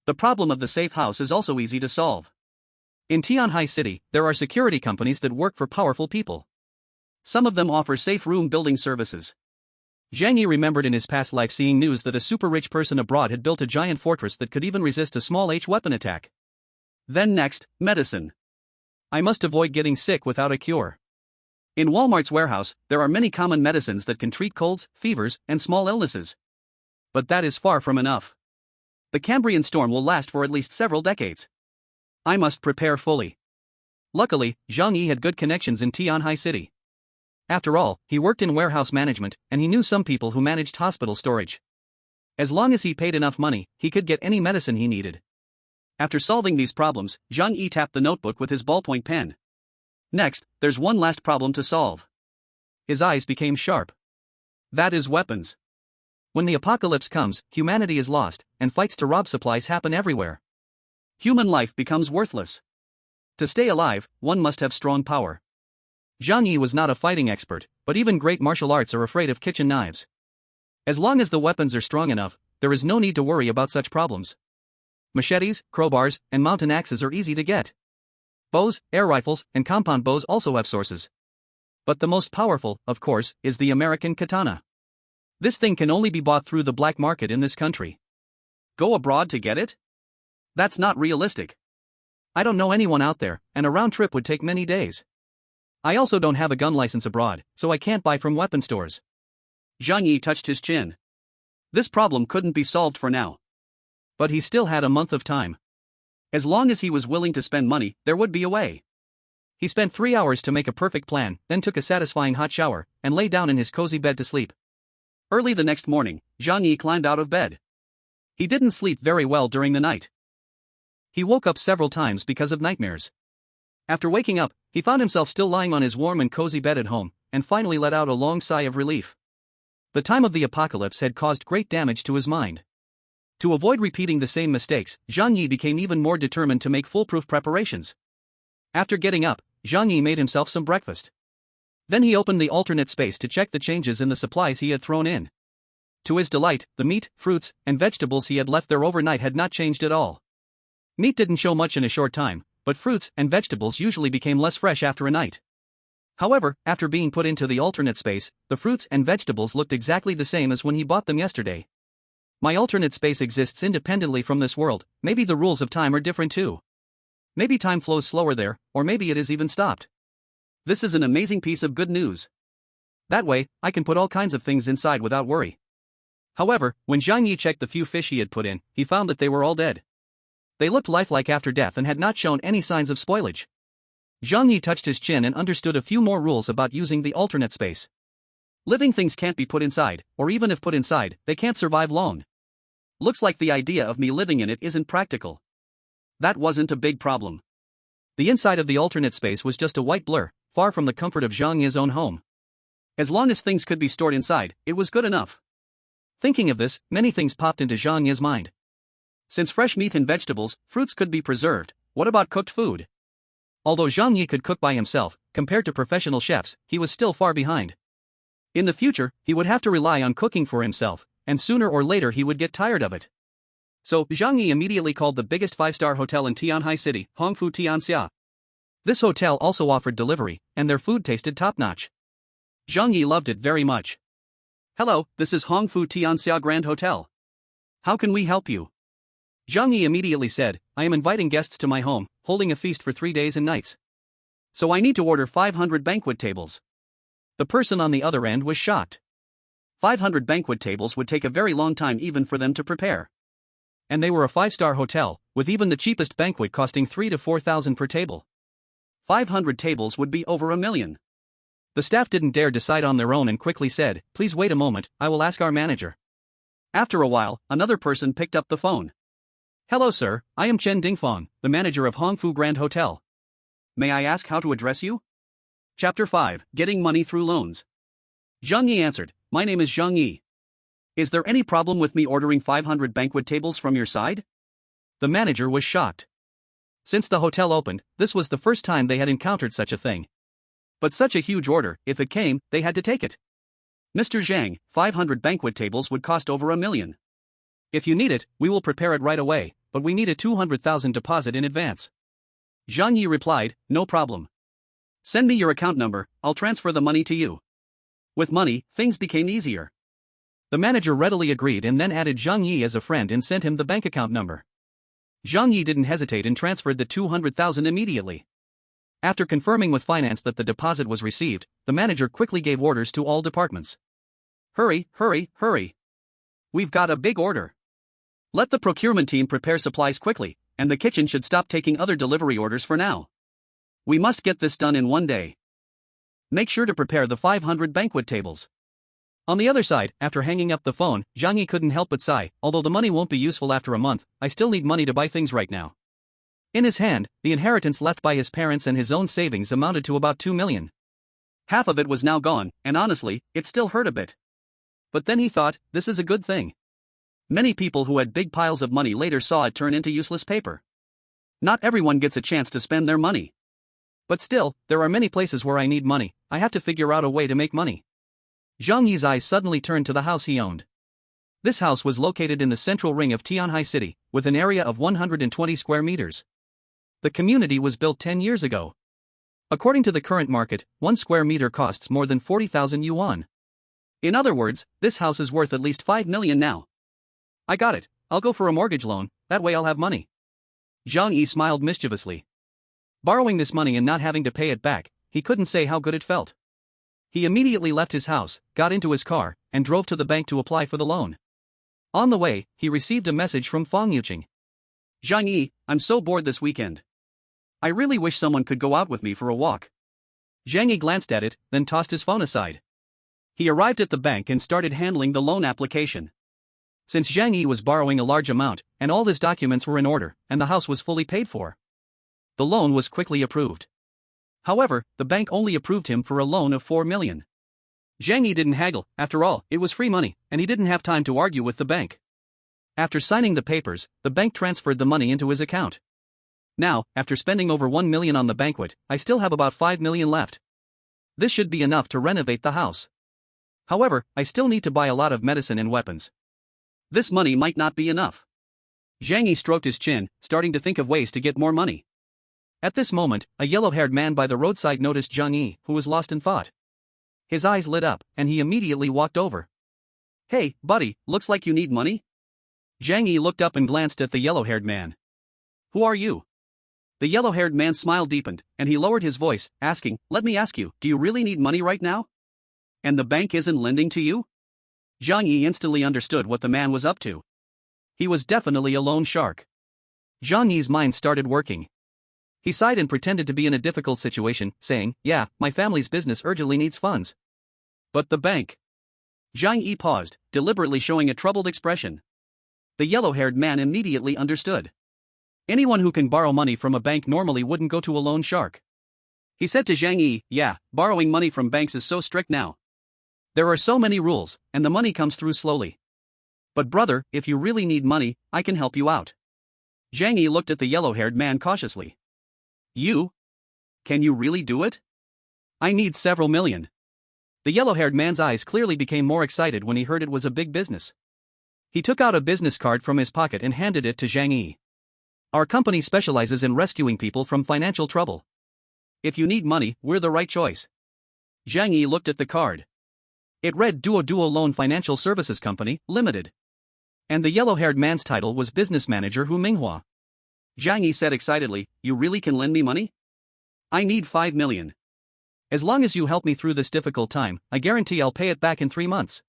The problem of the safe house is also easy to solve. In Tianhai City, there are security companies that work for powerful people. Some of them offer safe room building services. Zhang Yi remembered in his past life seeing news that a super-rich person abroad had built a giant fortress that could even resist a small H weapon attack. Then next, medicine. I must avoid getting sick without a cure. In Walmart's warehouse, there are many common medicines that can treat colds, fevers, and small illnesses. But that is far from enough. The Cambrian storm will last for at least several decades. I must prepare fully. Luckily, Zhang Yi had good connections in Tianhai City. After all, he worked in warehouse management, and he knew some people who managed hospital storage. As long as he paid enough money, he could get any medicine he needed. After solving these problems, Zhang Yi tapped the notebook with his ballpoint pen. Next, there's one last problem to solve. His eyes became sharp. That is weapons. When the apocalypse comes, humanity is lost, and fights to rob supplies happen everywhere. Human life becomes worthless. To stay alive, one must have strong power. Zhang Yi was not a fighting expert, but even great martial arts are afraid of kitchen knives. As long as the weapons are strong enough, there is no need to worry about such problems. Machetes, crowbars, and mountain axes are easy to get. Bows, air rifles, and compound bows also have sources. But the most powerful, of course, is the American katana. This thing can only be bought through the black market in this country. Go abroad to get it? That's not realistic. I don't know anyone out there, and a round trip would take many days. I also don't have a gun license abroad, so I can't buy from weapon stores. Zhang Yi touched his chin. This problem couldn't be solved for now. But he still had a month of time. As long as he was willing to spend money, there would be a way. He spent 3 hours to make a perfect plan, then took a satisfying hot shower, and lay down in his cozy bed to sleep. Early the next morning, Zhang Yi climbed out of bed. He didn't sleep very well during the night. He woke up several times because of nightmares. After waking up, he found himself still lying on his warm and cozy bed at home, and finally let out a long sigh of relief. The time of the apocalypse had caused great damage to his mind. To avoid repeating the same mistakes, Zhang Yi became even more determined to make foolproof preparations. After getting up, Zhang Yi made himself some breakfast. Then he opened the alternate space to check the changes in the supplies he had thrown in. To his delight, the meat, fruits, and vegetables he had left there overnight had not changed at all. Meat didn't show much in a short time, but fruits and vegetables usually became less fresh after a night. However, after being put into the alternate space, the fruits and vegetables looked exactly the same as when he bought them yesterday. My alternate space exists independently from this world. Maybe the rules of time are different too. Maybe time flows slower there, or maybe it is even stopped. This is an amazing piece of good news. That way, I can put all kinds of things inside without worry. However, when Zhang Yi checked the few fish he had put in, he found that they were all dead. They looked lifelike after death and had not shown any signs of spoilage. Zhang Yi touched his chin and understood a few more rules about using the alternate space. Living things can't be put inside, or even if put inside, they can't survive long. Looks like the idea of me living in it isn't practical. That wasn't a big problem. The inside of the alternate space was just a white blur, far from the comfort of Zhang Yi's own home. As long as things could be stored inside, it was good enough. Thinking of this, many things popped into Zhang Yi's mind. Since fresh meat and vegetables, fruits could be preserved, what about cooked food? Although Zhang Yi could cook by himself, compared to professional chefs, he was still far behind. In the future, he would have to rely on cooking for himself, and sooner or later he would get tired of it. So, Zhang Yi immediately called the biggest 5-star hotel in Tianhai City, Hongfu Tianxia. This hotel also offered delivery, and their food tasted top-notch. Zhang Yi loved it very much. Hello, this is Hongfu Tianxia Grand Hotel. How can we help you? Zhang Yi immediately said, I am inviting guests to my home, holding a feast for 3 days and nights. So I need to order 500 banquet tables. The person on the other end was shocked. 500 banquet tables would take a very long time even for them to prepare. And they were a 5-star hotel, with even the cheapest banquet costing 3,000 to 4,000 per table. 500 tables would be over $1 million. The staff didn't dare decide on their own and quickly said, please wait a moment, I will ask our manager. After a while, another person picked up the phone. Hello sir, I am Chen Dingfang, the manager of Hongfu Grand Hotel. May I ask how to address you? Chapter 5, Getting Money Through Loans. Zhang Yi answered, my name is Zhang Yi. Is there any problem with me ordering 500 banquet tables from your side? The manager was shocked. Since the hotel opened, this was the first time they had encountered such a thing. But such a huge order, if it came, they had to take it. Mr. Zhang, 500 banquet tables would cost over $1 million. If you need it, we will prepare it right away, but we need a 200,000 deposit in advance. Zhang Yi replied, no problem. Send me your account number, I'll transfer the money to you. With money, things became easier. The manager readily agreed and then added Zhang Yi as a friend and sent him the bank account number. Zhang Yi didn't hesitate and transferred the 200,000 immediately. After confirming with finance that the deposit was received, the manager quickly gave orders to all departments. Hurry, hurry, hurry. We've got a big order. Let the procurement team prepare supplies quickly, and the kitchen should stop taking other delivery orders for now. We must get this done in 1 day. Make sure to prepare the 500 banquet tables. On the other side, after hanging up the phone, Zhang Yi couldn't help but sigh, although the money won't be useful after a month, I still need money to buy things right now. In his hand, the inheritance left by his parents and his own savings amounted to about 2 million. Half of it was now gone, and honestly, it still hurt a bit. But then he thought, this is a good thing. Many people who had big piles of money later saw it turn into useless paper. Not everyone gets a chance to spend their money. But still, there are many places where I need money, I have to figure out a way to make money. Zhang Yi's eyes suddenly turned to the house he owned. This house was located in the central ring of Tianhai City, with an area of 120 square meters. The community was built 10 years ago. According to the current market, 1 square meter costs more than 40,000 yuan. In other words, this house is worth at least 5 million now. I got it, I'll go for a mortgage loan, that way I'll have money. Zhang Yi smiled mischievously. Borrowing this money and not having to pay it back, he couldn't say how good it felt. He immediately left his house, got into his car, and drove to the bank to apply for the loan. On the way, he received a message from Fang Yuqing. Zhang Yi, I'm so bored this weekend. I really wish someone could go out with me for a walk. Zhang Yi glanced at it, then tossed his phone aside. He arrived at the bank and started handling the loan application. Since Zhang Yi was borrowing a large amount, and all his documents were in order, and the house was fully paid for, the loan was quickly approved. However, the bank only approved him for a loan of 4 million. Zhang Yi didn't haggle, after all, it was free money, and he didn't have time to argue with the bank. After signing the papers, the bank transferred the money into his account. Now, after spending over 1 million on the banquet, I still have about 5 million left. This should be enough to renovate the house. However, I still need to buy a lot of medicine and weapons. This money might not be enough. Zhang Yi stroked his chin, starting to think of ways to get more money. At this moment, a yellow-haired man by the roadside noticed Zhang Yi, who was lost in thought. His eyes lit up, and he immediately walked over. "Hey, buddy, looks like you need money?" Zhang Yi looked up and glanced at the yellow-haired man. "Who are you?" The yellow-haired man's smile deepened, and he lowered his voice, asking, "Let me ask you, do you really need money right now? And the bank isn't lending to you?" Zhang Yi instantly understood what the man was up to. He was definitely a loan shark. Zhang Yi's mind started working. He sighed and pretended to be in a difficult situation, saying, "Yeah, my family's business urgently needs funds." "But the bank?" Zhang Yi paused, deliberately showing a troubled expression. The yellow-haired man immediately understood. Anyone who can borrow money from a bank normally wouldn't go to a loan shark. He said to Zhang Yi, "Yeah, borrowing money from banks is so strict now. There are so many rules, and the money comes through slowly. But brother, if you really need money, I can help you out." Zhang Yi looked at the yellow-haired man cautiously. "You? Can you really do it?" "I need several million." The yellow-haired man's eyes clearly became more excited when he heard it was a big business. He took out a business card from his pocket and handed it to Zhang Yi. "Our company specializes in rescuing people from financial trouble. If you need money, we're the right choice." Zhang Yi looked at the card. It read Duo Loan Financial Services Company, Limited. And the yellow-haired man's title was Business Manager Hu Minghua. Zhang Yi said excitedly, "You really can lend me money? I need 5 million. As long as you help me through this difficult time, I guarantee I'll pay it back in 3 months.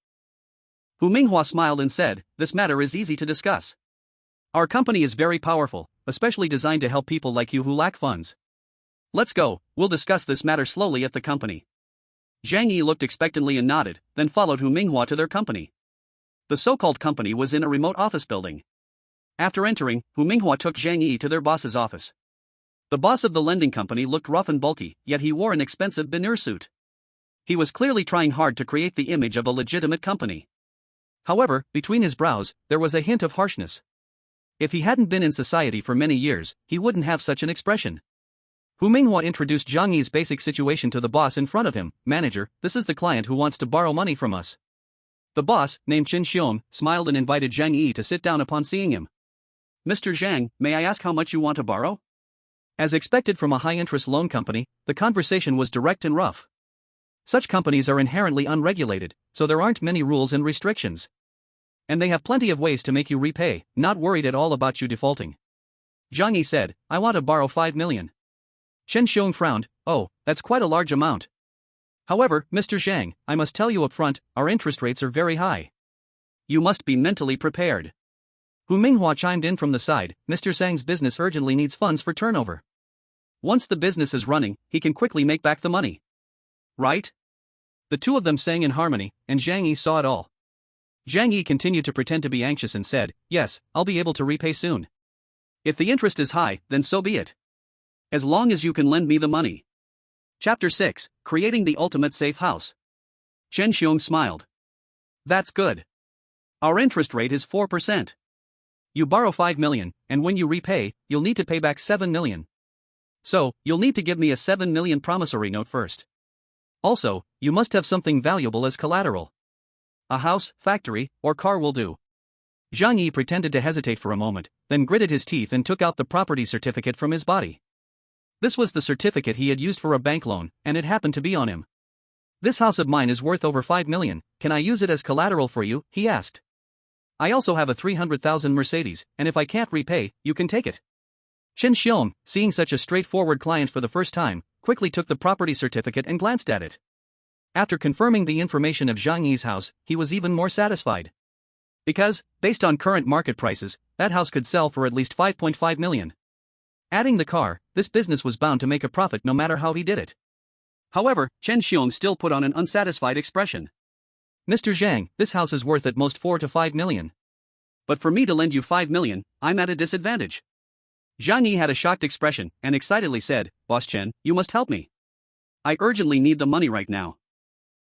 Hu Minghua smiled and said, "This matter is easy to discuss. Our company is very powerful, especially designed to help people like you who lack funds. Let's go, we'll discuss this matter slowly at the company." Zhang Yi looked expectantly and nodded, then followed Hu Minghua to their company. The so-called company was in a remote office building. After entering, Hu Minghua took Zhang Yi to their boss's office. The boss of the lending company looked rough and bulky, yet he wore an expensive veneer suit. He was clearly trying hard to create the image of a legitimate company. However, between his brows, there was a hint of harshness. If he hadn't been in society for many years, he wouldn't have such an expression. Hu Minghua introduced Zhang Yi's basic situation to the boss in front of him. "Manager, this is the client who wants to borrow money from us." The boss, named Qin Xiong, smiled and invited Zhang Yi to sit down upon seeing him. "Mr. Zhang, may I ask how much you want to borrow?" As expected from a high-interest loan company, the conversation was direct and rough. Such companies are inherently unregulated, so there aren't many rules and restrictions. And they have plenty of ways to make you repay, not worried at all about you defaulting. Zhang Yi said, "I want to borrow 5 million. Chen Xiong frowned, "Oh, that's quite a large amount. However, Mr. Zhang, I must tell you up front, our interest rates are very high. You must be mentally prepared." Hu Minghua chimed in from the side, "Mr. Zhang's business urgently needs funds for turnover. Once the business is running, he can quickly make back the money. Right?" The two of them sang in harmony, and Zhang Yi saw it all. Zhang Yi continued to pretend to be anxious and said, "Yes, I'll be able to repay soon. If the interest is high, then so be it. As long as you can lend me the money." Chapter 6, Creating the Ultimate Safe House. Chen Xiong smiled. "That's good. Our interest rate is 4%. You borrow 5 million, and when you repay, you'll need to pay back 7 million. So, you'll need to give me a 7 million promissory note first. Also, you must have something valuable as collateral. A house, factory, or car will do." Zhang Yi pretended to hesitate for a moment, then gritted his teeth and took out the property certificate from his body. This was the certificate he had used for a bank loan, and it happened to be on him. "This house of mine is worth over 5 million, can I use it as collateral for you?" he asked. "I also have a 300,000 Mercedes, and if I can't repay, you can take it." Chen Xiong, seeing such a straightforward client for the first time, quickly took the property certificate and glanced at it. After confirming the information of Zhang Yi's house, he was even more satisfied. Because, based on current market prices, that house could sell for at least 5.5 million. Adding the car, this business was bound to make a profit no matter how he did it. However, Chen Xiong still put on an unsatisfied expression. Mr. Zhang, this house is worth at most 4 to 5 million. But for me to lend you 5 million, I'm at a disadvantage. Zhang Yi had a shocked expression and excitedly said, Boss Chen, you must help me. I urgently need the money right now.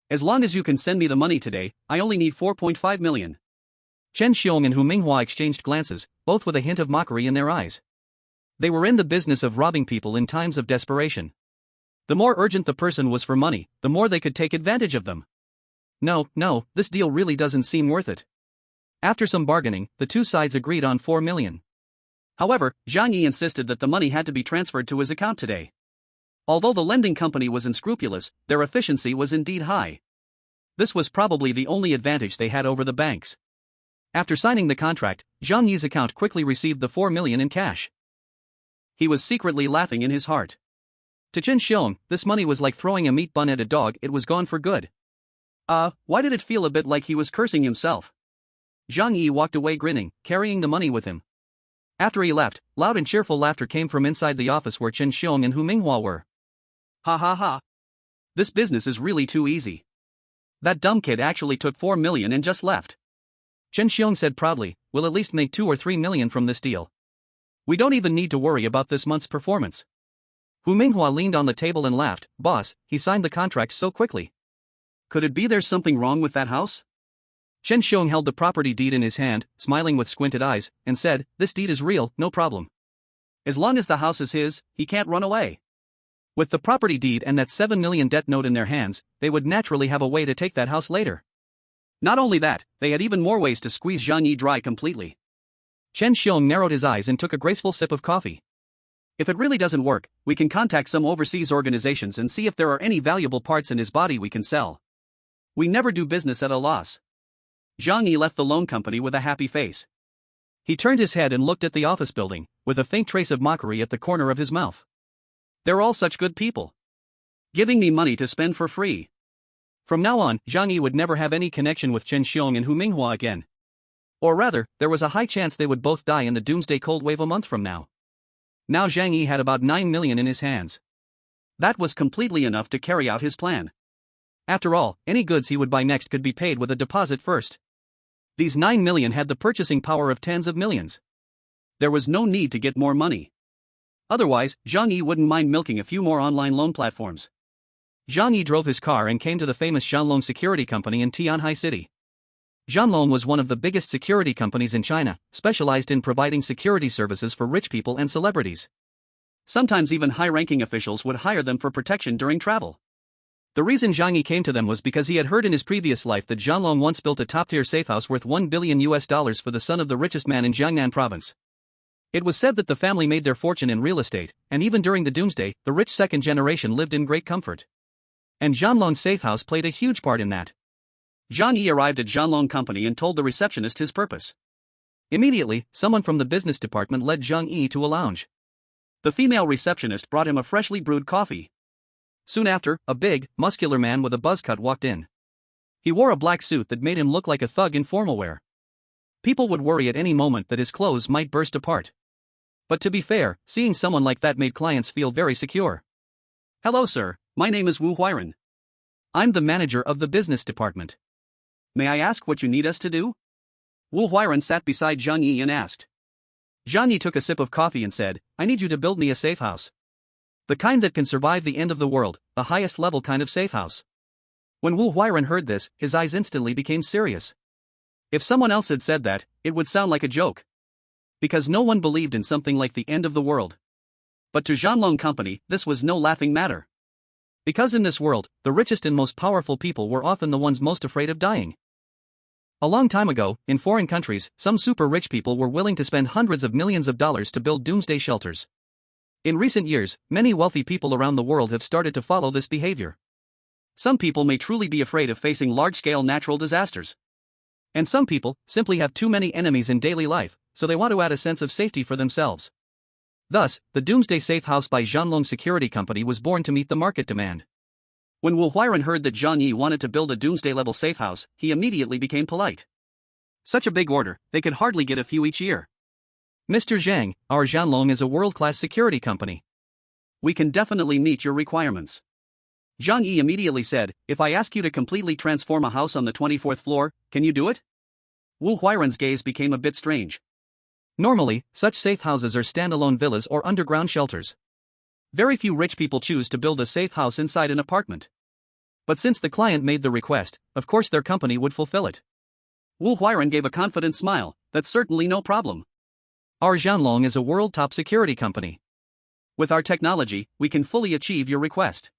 As long as you can send me the money today, I only need 4.5 million. Chen Xiong and Hu Minghua exchanged glances, both with a hint of mockery in their eyes. They were in the business of robbing people in times of desperation. The more urgent the person was for money, the more they could take advantage of them. No, this deal really doesn't seem worth it. After some bargaining, the two sides agreed on 4 million. However, Zhang Yi insisted that the money had to be transferred to his account today. Although the lending company was unscrupulous, their efficiency was indeed high. This was probably the only advantage they had over the banks. After signing the contract, Zhang Yi's account quickly received the 4 million in cash. He was secretly laughing in his heart. To Chen Xiong, this money was like throwing a meat bun at a dog, it was gone for good. Why did it feel a bit like he was cursing himself? Zhang Yi walked away grinning, carrying the money with him. After he left, loud and cheerful laughter came from inside the office where Chen Xiong and Hu Minghua were. Ha ha ha. This business is really too easy. That dumb kid actually took 4 million and just left. Chen Xiong said proudly, we'll at least make 2 or 3 million from this deal. We don't even need to worry about this month's performance. Hu Minghua leaned on the table and laughed, boss, he signed the contract so quickly. Could it be there's something wrong with that house? Chen Xiong held the property deed in his hand, smiling with squinted eyes, and said, this deed is real, no problem. As long as the house is his, he can't run away. With the property deed and that 7 million debt note in their hands, they would naturally have a way to take that house later. Not only that, they had even more ways to squeeze Zhang Yi dry completely. Chen Xiong narrowed his eyes and took a graceful sip of coffee. If it really doesn't work, we can contact some overseas organizations and see if there are any valuable parts in his body we can sell. We never do business at a loss. Zhang Yi left the loan company with a happy face. He turned his head and looked at the office building, with a faint trace of mockery at the corner of his mouth. They're all such good people. Giving me money to spend for free. From now on, Zhang Yi would never have any connection with Chen Xiong and Hu Minghua again. Or rather, there was a high chance they would both die in the Doomsday cold wave a month from now. Now Zhang Yi had about 9 million in his hands. That was completely enough to carry out his plan. After all, any goods he would buy next could be paid with a deposit first. These 9 million had the purchasing power of tens of millions. There was no need to get more money. Otherwise, Zhang Yi wouldn't mind milking a few more online loan platforms. Zhang Yi drove his car and came to the famous Zhanlong Security Company in Tianhai City. Zhanlong was one of the biggest security companies in China, specialized in providing security services for rich people and celebrities. Sometimes even high-ranking officials would hire them for protection during travel. The reason Zhang Yi came to them was because he had heard in his previous life that Zhanlong once built a top-tier safehouse worth $1 billion for the son of the richest man in Jiangnan province. It was said that the family made their fortune in real estate, and even during the Doomsday, the rich second generation lived in great comfort. And Zhanlong's safehouse played a huge part in that. Zhang Yi arrived at Zhanlong Company and told the receptionist his purpose. Immediately, someone from the business department led Zhang Yi to a lounge. The female receptionist brought him a freshly brewed coffee. Soon after, a big, muscular man with a buzz cut walked in. He wore a black suit that made him look like a thug in formal wear. People would worry at any moment that his clothes might burst apart. But to be fair, seeing someone like that made clients feel very secure. Hello sir, my name is Wu Huiren. I'm the manager of the business department. May I ask what you need us to do? Wu Huiren sat beside Zhang Yi and asked. Zhang Yi took a sip of coffee and said, I need you to build me a safe house. The kind that can survive the end of the world, the highest level kind of safe house. When Wu Huiren heard this, his eyes instantly became serious. If someone else had said that, it would sound like a joke. Because no one believed in something like the end of the world. But to Zhanlong Company, this was no laughing matter. Because in this world, the richest and most powerful people were often the ones most afraid of dying. A long time ago, in foreign countries, some super rich people were willing to spend hundreds of millions of dollars to build doomsday shelters. In recent years, many wealthy people around the world have started to follow this behavior. Some people may truly be afraid of facing large-scale natural disasters. And some people simply have too many enemies in daily life, so they want to add a sense of safety for themselves. Thus, the Doomsday Safe House by Zhanlong Security Company was born to meet the market demand. When Wu Huiren heard that Zhang Yi wanted to build a Doomsday-level safe house, he immediately became polite. Such a big order, they could hardly get a few each year. Mr. Zhang, our Zhanlong is a world-class security company. We can definitely meet your requirements. Zhang Yi immediately said, if I ask you to completely transform a house on the 24th floor, can you do it? Wu Huairen's gaze became a bit strange. Normally, such safe houses are standalone villas or underground shelters. Very few rich people choose to build a safe house inside an apartment. But since the client made the request, of course their company would fulfill it. Wu Huairen gave a confident smile, that's certainly no problem. Our Zhanlong is a world-top security company. With our technology, we can fully achieve your request.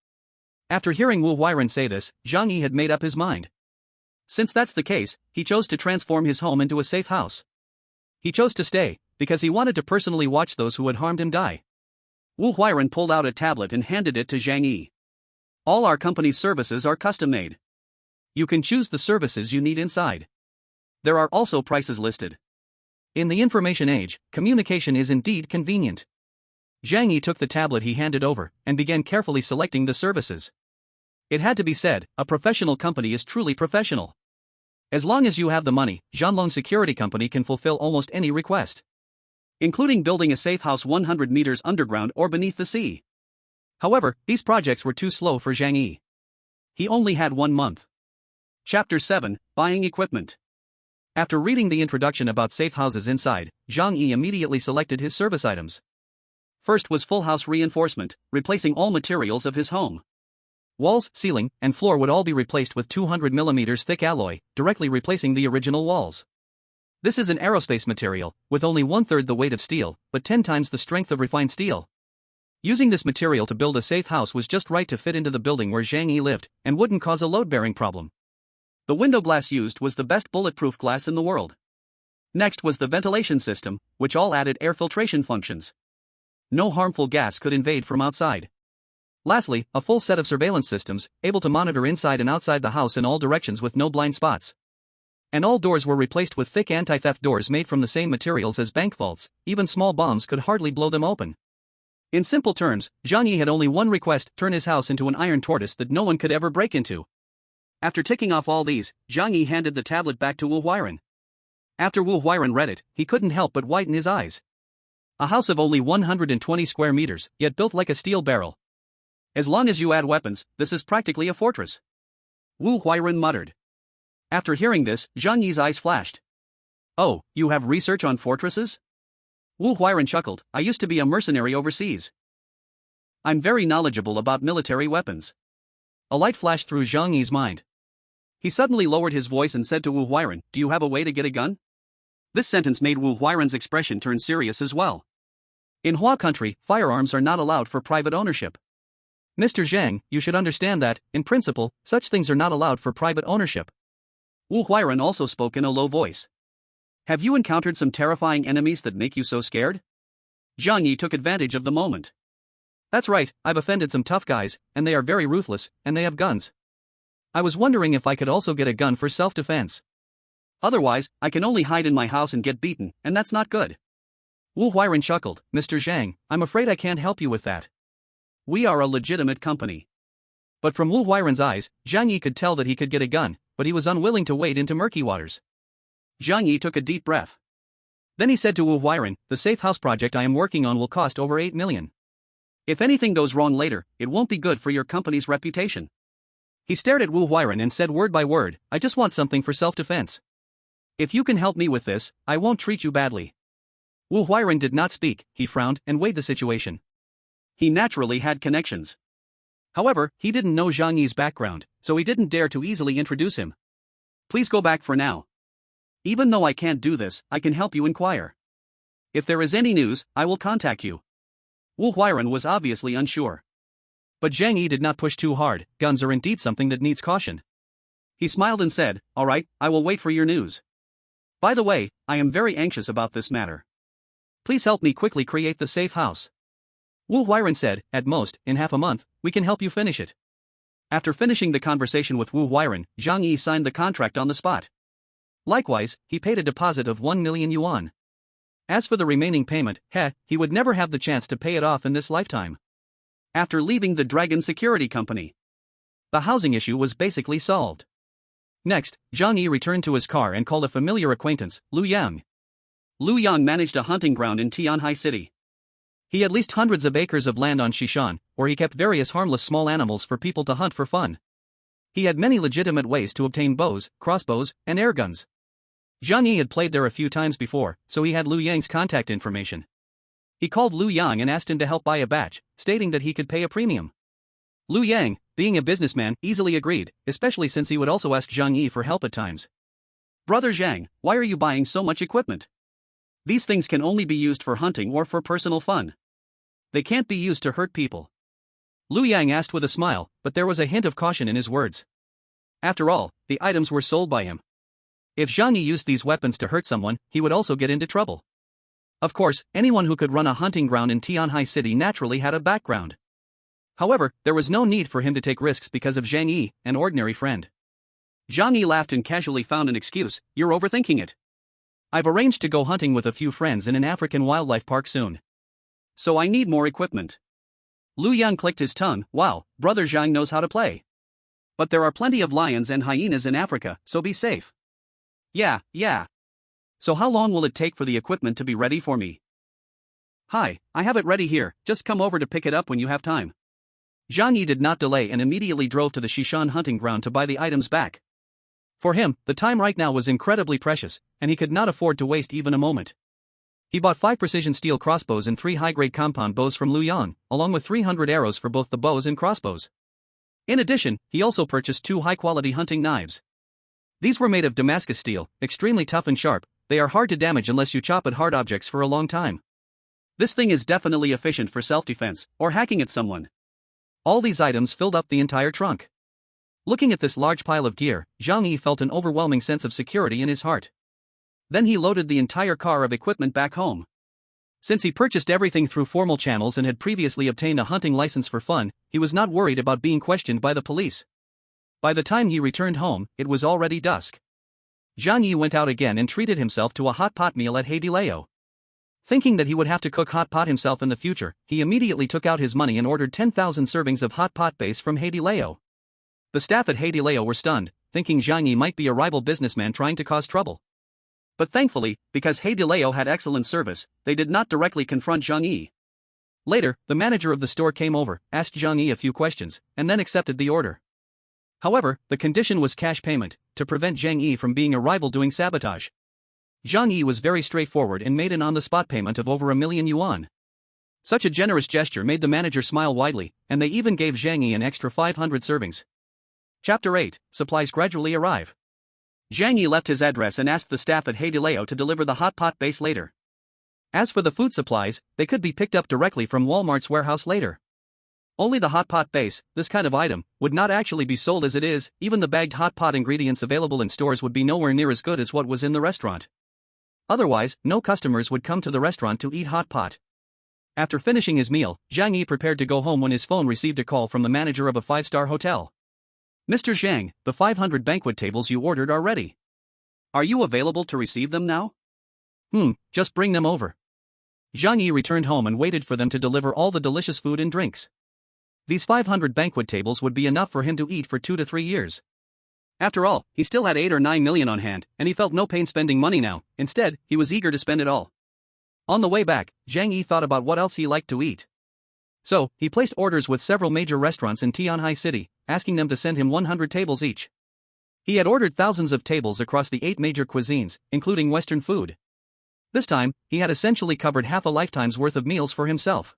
After hearing Wu Huairen say this, Zhang Yi had made up his mind. Since that's the case, he chose to transform his home into a safe house. He chose to stay, because he wanted to personally watch those who had harmed him die. Wu Huairen pulled out a tablet and handed it to Zhang Yi. All our company's services are custom-made. You can choose the services you need inside. There are also prices listed. In the information age, communication is indeed convenient. Zhang Yi took the tablet he handed over, and began carefully selecting the services. It had to be said, a professional company is truly professional. As long as you have the money, Zhanlong Security Company can fulfill almost any request. Including building a safe house 100 meters underground or beneath the sea. However, these projects were too slow for Zhang Yi. He only had 1 month. Chapter 7, Buying Equipment. After reading the introduction about safe houses inside, Zhang Yi immediately selected his service items. First was full house reinforcement, replacing all materials of his home. Walls, ceiling, and floor would all be replaced with 200 mm thick alloy, directly replacing the original walls. This is an aerospace material, with only 1/3 the weight of steel, but 10 times the strength of refined steel. Using this material to build a safe house was just right to fit into the building where Zhang Yi lived, and wouldn't cause a load-bearing problem. The window glass used was the best bulletproof glass in the world. Next was the ventilation system, which all added air filtration functions. No harmful gas could invade from outside. Lastly, a full set of surveillance systems, able to monitor inside and outside the house in all directions with no blind spots. And all doors were replaced with thick anti-theft doors made from the same materials as bank vaults, even small bombs could hardly blow them open. In simple terms, Zhang Yi had only one request: turn his house into an iron tortoise that no one could ever break into. After ticking off all these, Zhang Yi handed the tablet back to Wu Huairen. After Wu Huairen read it, he couldn't help but widen his eyes. A house of only 120 square meters, yet built like a steel barrel. As long as you add weapons, this is practically a fortress. Wu Huairen muttered. After hearing this, Zhang Yi's eyes flashed. Oh, you have research on fortresses? Wu Huairen chuckled, I used to be a mercenary overseas. I'm very knowledgeable about military weapons. A light flashed through Zhang Yi's mind. He suddenly lowered his voice and said to Wu Huairen, do you have a way to get a gun? This sentence made Wu Huairen's expression turn serious as well. In Hua country, firearms are not allowed for private ownership. Mr. Zhang, you should understand that, in principle, such things are not allowed for private ownership. Wu Huairen also spoke in a low voice. Have you encountered some terrifying enemies that make you so scared? Zhang Yi took advantage of the moment. That's right, I've offended some tough guys, and they are very ruthless, and they have guns. I was wondering if I could also get a gun for self-defense. Otherwise, I can only hide in my house and get beaten, and that's not good. Wu Huairen chuckled, Mr. Zhang, I'm afraid I can't help you with that. We are a legitimate company. But from Wu Huairen's eyes, Zhang Yi could tell that he could get a gun, but he was unwilling to wade into murky waters. Zhang Yi took a deep breath. Then he said to Wu Huairen, the safe house project I am working on will cost over 8 million. If anything goes wrong later, it won't be good for your company's reputation. He stared at Wu Huairen and said word by word, I just want something for self-defense. If you can help me with this, I won't treat you badly. Wu Huairen did not speak, he frowned and weighed the situation. He naturally had connections. However, he didn't know Zhang Yi's background, so he didn't dare to easily introduce him. Please go back for now. Even though I can't do this, I can help you inquire. If there is any news, I will contact you. Wu Huairen was obviously unsure. But Zhang Yi did not push too hard, guns are indeed something that needs caution. He smiled and said, all right, I will wait for your news. By the way, I am very anxious about this matter. Please help me quickly create the safe house. Wu Huairen said, at most, in half a month, we can help you finish it. After finishing the conversation with Wu Huairen, Zhang Yi signed the contract on the spot. Likewise, he paid a deposit of 1 million yuan. As for the remaining payment, he would never have the chance to pay it off in this lifetime. After leaving the Dragon Security Company, the housing issue was basically solved. Next, Zhang Yi returned to his car and called a familiar acquaintance, Lu Yang. Lu Yang managed a hunting ground in Tianhai City. He had leased hundreds of acres of land on Shishan, where he kept various harmless small animals for people to hunt for fun. He had many legitimate ways to obtain bows, crossbows, and air guns. Zhang Yi had played there a few times before, so he had Lu Yang's contact information. He called Lu Yang and asked him to help buy a batch, stating that he could pay a premium. Lu Yang, being a businessman, easily agreed, especially since he would also ask Zhang Yi for help at times. "Brother Zhang, why are you buying so much equipment? These things can only be used for hunting or for personal fun. They can't be used to hurt people." Lu Yang asked with a smile, but there was a hint of caution in his words. After all, the items were sold by him. If Zhang Yi used these weapons to hurt someone, he would also get into trouble. Of course, anyone who could run a hunting ground in Tianhai City naturally had a background. However, there was no need for him to take risks because of Zhang Yi, an ordinary friend. Zhang Yi laughed and casually found an excuse. "You're overthinking it. I've arranged to go hunting with a few friends in an African wildlife park soon. So I need more equipment." Lu Yang clicked his tongue. "Wow, brother Zhang knows how to play. But there are plenty of lions and hyenas in Africa, so be safe." Yeah. So how long will it take for the equipment to be ready for me?" "Hi, I have it ready here, just come over to pick it up when you have time." Zhang Yi did not delay and immediately drove to the Shishan hunting ground to buy the items back. For him, the time right now was incredibly precious, and he could not afford to waste even a moment. He bought 5 precision steel crossbows and 3 high-grade compound bows from Lu Yang, along with 300 arrows for both the bows and crossbows. In addition, he also purchased 2 high-quality hunting knives. These were made of Damascus steel, extremely tough and sharp. They are hard to damage unless you chop at hard objects for a long time. This thing is definitely efficient for self-defense, or hacking at someone. All these items filled up the entire trunk. Looking at this large pile of gear, Zhang Yi felt an overwhelming sense of security in his heart. Then he loaded the entire car of equipment back home. Since he purchased everything through formal channels and had previously obtained a hunting license for fun, he was not worried about being questioned by the police. By the time he returned home, it was already dusk. Zhang Yi went out again and treated himself to a hot pot meal at Heir. Thinking that he would have to cook hot pot himself in the future, he immediately took out his money and ordered 10,000 servings of hot pot base from Heir. The staff at Heir were stunned, thinking Zhang Yi might be a rival businessman trying to cause trouble. But thankfully, because Heir had excellent service, they did not directly confront Zhang Yi. Later, the manager of the store came over, asked Zhang Yi a few questions, and then accepted the order. However, the condition was cash payment, to prevent Zhang Yi from being a rival doing sabotage. Zhang Yi was very straightforward and made an on-the-spot payment of over 1 million yuan. Such a generous gesture made the manager smile widely, and they even gave Zhang Yi an extra 500 servings. Chapter 8, Supplies gradually arrive. Zhang Yi left his address and asked the staff at Heir to deliver the hot pot base later. As for the food supplies, they could be picked up directly from Walmart's warehouse later. Only the hot pot base, this kind of item, would not actually be sold as it is. Even the bagged hot pot ingredients available in stores would be nowhere near as good as what was in the restaurant. Otherwise, no customers would come to the restaurant to eat hot pot. After finishing his meal, Zhang Yi prepared to go home when his phone received a call from the manager of a 5-star hotel. "Mr. Zhang, the 500 banquet tables you ordered are ready. Are you available to receive them now?" Just bring them over." Zhang Yi returned home and waited for them to deliver all the delicious food and drinks. These 500 banquet tables would be enough for him to eat for 2 to 3 years. After all, he still had 8 or 9 million on hand, and he felt no pain spending money now. Instead, he was eager to spend it all. On the way back, Zhang Yi thought about what else he liked to eat. So, he placed orders with several major restaurants in Tianhai City, asking them to send him 100 tables each. He had ordered thousands of tables across the 8 major cuisines, including Western food. This time, he had essentially covered half a lifetime's worth of meals for himself.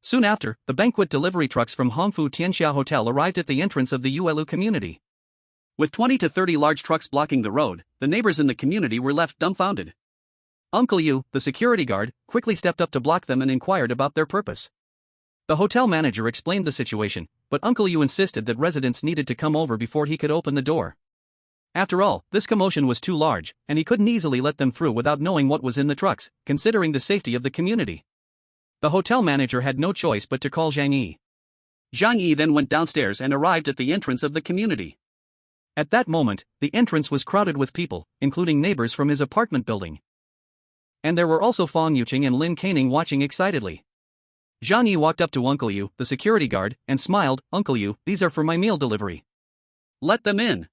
Soon after, the banquet delivery trucks from Hongfu Tianxia Hotel arrived at the entrance of the Yuelu community. With 20 to 30 large trucks blocking the road, the neighbors in the community were left dumbfounded. Uncle Yu, the security guard, quickly stepped up to block them and inquired about their purpose. The hotel manager explained the situation, but Uncle Yu insisted that residents needed to come over before he could open the door. After all, this commotion was too large, and he couldn't easily let them through without knowing what was in the trucks, considering the safety of the community. The hotel manager had no choice but to call Zhang Yi. Zhang Yi then went downstairs and arrived at the entrance of the community. At that moment, the entrance was crowded with people, including neighbors from his apartment building. And there were also Fang Yuqing and Lin Caning watching excitedly. Zhang Yi walked up to Uncle Yu, the security guard, and smiled. "Uncle Yu, these are for my meal delivery." "Let them in."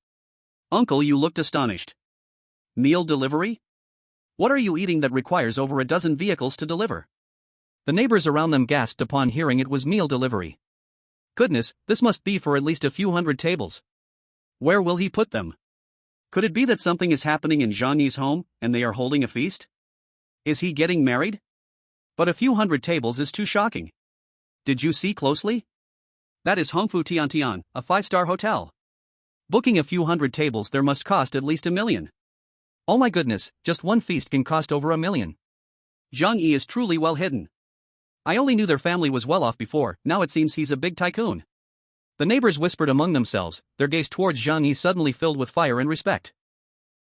Uncle Yu looked astonished. "Meal delivery? What are you eating that requires over a dozen vehicles to deliver? The neighbors around them gasped upon hearing it was meal delivery. Goodness, this must be for at least a few hundred tables. Where will he put them? Could it be that something is happening in Zhang Yi's home, and they are holding a feast? Is he getting married? But a few hundred tables is too shocking. Did you see closely? That is Hongfu Tiantian, a 5-star hotel. Booking a few hundred tables there must cost at least $1 million. Oh my goodness, just one feast can cost over $1 million. Zhang Yi is truly well hidden. I only knew their family was well off before, now it seems he's a big tycoon. The neighbors whispered among themselves, their gaze towards Zhang Yi suddenly filled with fire and respect.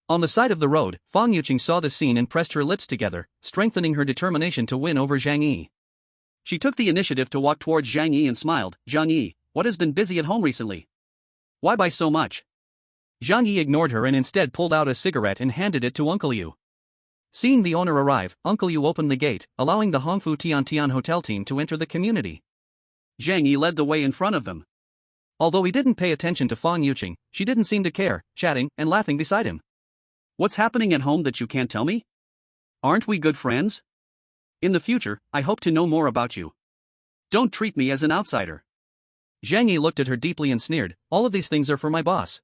On the side of the road, Fang Yuqing saw the scene and pressed her lips together, strengthening her determination to win over Zhang Yi. She took the initiative to walk towards Zhang Yi and smiled. Zhang Yi, what has been busy at home recently? Why buy so much? Zhang Yi ignored her and instead pulled out a cigarette and handed it to Uncle Yu. Seeing the owner arrive, Uncle Yu opened the gate, allowing the Hongfu Tiantian hotel team to enter the community. Zhang Yi led the way in front of them. Although he didn't pay attention to Fang Yuqing, she didn't seem to care, chatting and laughing beside him. What's happening at home that you can't tell me? Aren't we good friends? In the future, I hope to know more about you. Don't treat me as an outsider. Zhang Yi looked at her deeply and sneered, all of these things are for my boss.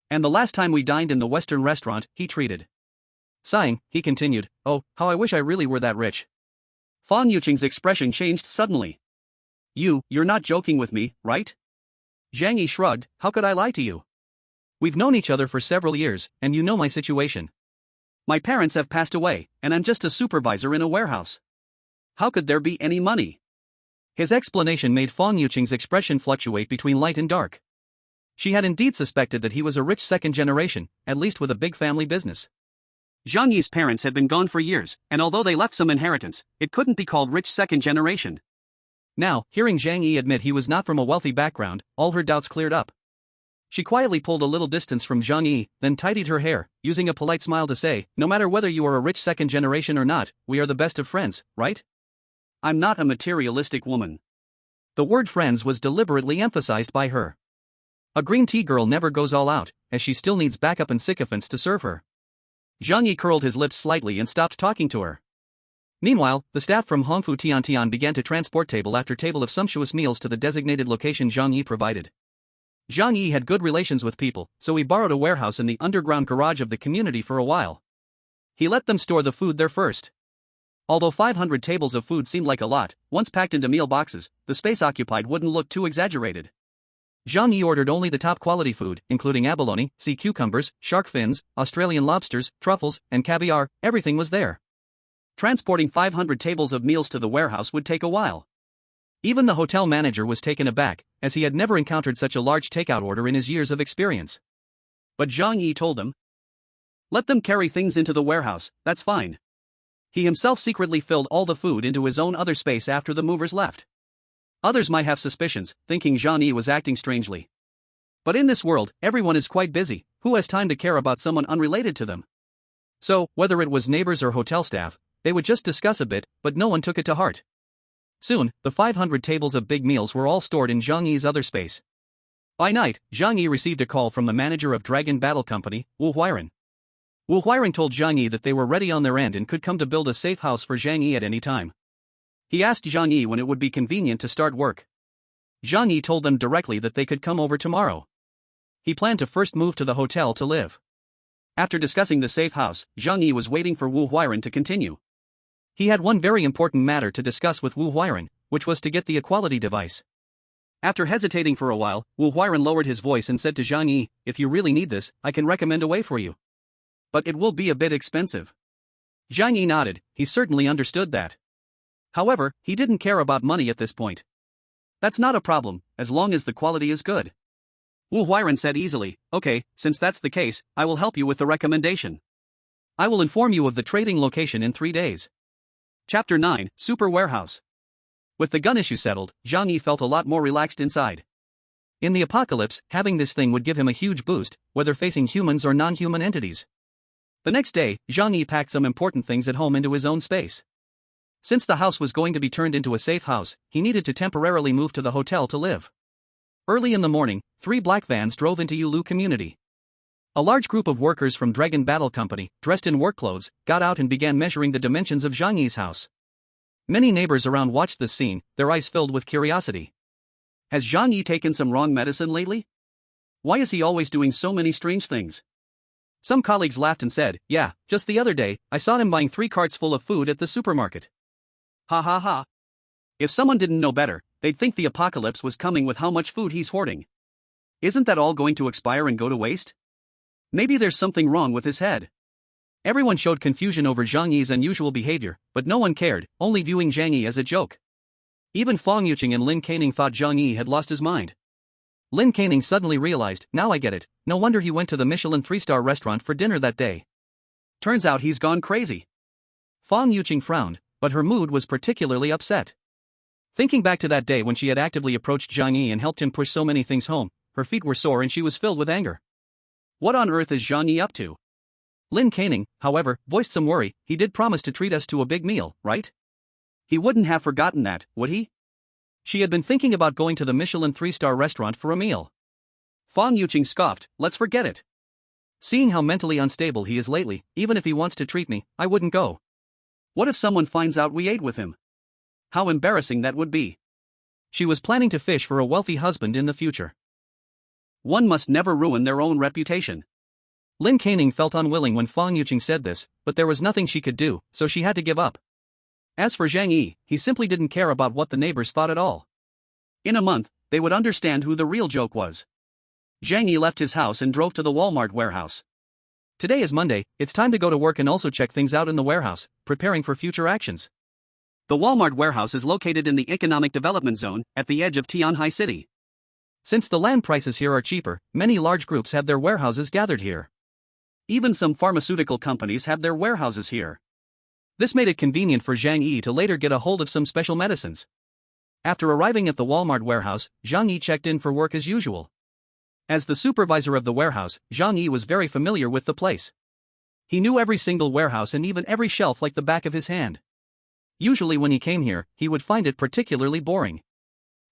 And the last time we dined in the Western restaurant, he treated. Sighing, he continued, oh, how I wish I really were that rich. Fang Yuqing's expression changed suddenly. You're not joking with me, right? Zhang Yi shrugged, how could I lie to you? We've known each other for several years, and you know my situation. My parents have passed away, and I'm just a supervisor in a warehouse. How could there be any money? His explanation made Fang Yuqing's expression fluctuate between light and dark. She had indeed suspected that he was a rich second generation, at least with a big family business. Zhang Yi's parents had been gone for years, and although they left some inheritance, it couldn't be called rich second generation. Now, hearing Zhang Yi admit he was not from a wealthy background, all her doubts cleared up. She quietly pulled a little distance from Zhang Yi, then tidied her hair, using a polite smile to say, no matter whether you are a rich second generation or not, we are the best of friends, right? I'm not a materialistic woman. The word friends was deliberately emphasized by her. A green tea girl never goes all out, as she still needs backup and sycophants to serve her. Zhang Yi curled his lips slightly and stopped talking to her. Meanwhile, the staff from Hongfu Tiantian began to transport table after table of sumptuous meals to the designated location Zhang Yi provided. Zhang Yi had good relations with people, so he borrowed a warehouse in the underground garage of the community for a while. He let them store the food there first. Although 500 tables of food seemed like a lot, once packed into meal boxes, the space occupied wouldn't look too exaggerated. Zhang Yi ordered only the top quality food, including abalone, sea cucumbers, shark fins, Australian lobsters, truffles, and caviar, everything was there. Transporting 500 tables of meals to the warehouse would take a while. Even the hotel manager was taken aback, as he had never encountered such a large takeout order in his years of experience. But Zhang Yi told him, let them carry things into the warehouse, that's fine. He himself secretly filled all the food into his own other space after the movers left. Others might have suspicions, thinking Zhang Yi was acting strangely. But in this world, everyone is quite busy, who has time to care about someone unrelated to them? So, whether it was neighbors or hotel staff, they would just discuss a bit, but no one took it to heart. Soon, the 500 tables of big meals were all stored in Zhang Yi's other space. By night, Zhang Yi received a call from the manager of Dragon Battle Company, Wu Huiren. Wu Huiren told Zhang Yi that they were ready on their end and could come to build a safe house for Zhang Yi at any time. He asked Zhang Yi when it would be convenient to start work. Zhang Yi told them directly that they could come over tomorrow. He planned to first move to the hotel to live. After discussing the safe house, Zhang Yi was waiting for Wu Huiren to continue. He had one very important matter to discuss with Wu Huiren, which was to get the equality device. After hesitating for a while, Wu Huiren lowered his voice and said to Zhang Yi, if you really need this, I can recommend a way for you. But it will be a bit expensive. Zhang Yi nodded, he certainly understood that. However, he didn't care about money at this point. That's not a problem, as long as the quality is good. Wu Huiren said easily, okay, since that's the case, I will help you with the recommendation. I will inform you of the trading location in 3 days. Chapter 9, Super Warehouse. With the gun issue settled, Zhang Yi felt a lot more relaxed inside. In the apocalypse, having this thing would give him a huge boost, whether facing humans or non-human entities. The next day, Zhang Yi packed some important things at home into his own space. Since the house was going to be turned into a safe house, he needed to temporarily move to the hotel to live. Early in the morning, 3 black vans drove into Yulu community. A large group of workers from Dragon Battle Company, dressed in work clothes, got out and began measuring the dimensions of Zhang Yi's house. Many neighbors around watched this scene, their eyes filled with curiosity. Has Zhang Yi taken some wrong medicine lately? Why is he always doing so many strange things? Some colleagues laughed and said, yeah, just the other day, I saw him buying 3 carts full of food at the supermarket. Ha ha ha. If someone didn't know better, they'd think the apocalypse was coming with how much food he's hoarding. Isn't that all going to expire and go to waste? Maybe there's something wrong with his head. Everyone showed confusion over Zhang Yi's unusual behavior, but no one cared, only viewing Zhang Yi as a joke. Even Fang Yuqing and Lin Caning thought Zhang Yi had lost his mind. Lin Caning suddenly realized, now I get it, no wonder he went to the Michelin 3-star restaurant for dinner that day. Turns out he's gone crazy. Fang Yuqing frowned, but her mood was particularly upset. Thinking back to that day when she had actively approached Zhang Yi and helped him push so many things home, her feet were sore and she was filled with anger. What on earth is Zhang Yi up to? Lin Caning, however, voiced some worry. He did promise to treat us to a big meal, right? He wouldn't have forgotten that, would he? She had been thinking about going to the Michelin 3-star restaurant for a meal. Fang Yuqing scoffed, let's forget it. Seeing how mentally unstable he is lately, even if he wants to treat me, I wouldn't go. What if someone finds out we ate with him? How embarrassing that would be. She was planning to fish for a wealthy husband in the future. One must never ruin their own reputation. Lin Caning felt unwilling when Fang Yuqing said this, but there was nothing she could do, so she had to give up. As for Zhang Yi, he simply didn't care about what the neighbors thought at all. In a month, they would understand who the real joke was. Zhang Yi left his house and drove to the Walmart warehouse. Today is Monday, it's time to go to work and also check things out in the warehouse, preparing for future actions. The Walmart warehouse is located in the Economic Development Zone, at the edge of Tianhai City. Since the land prices here are cheaper, many large groups have their warehouses gathered here. Even some pharmaceutical companies have their warehouses here. This made it convenient for Zhang Yi to later get a hold of some special medicines. After arriving at the Walmart warehouse, Zhang Yi checked in for work as usual. As the supervisor of the warehouse, Zhang Yi was very familiar with the place. He knew every single warehouse and even every shelf like the back of his hand. Usually when he came here, he would find it particularly boring.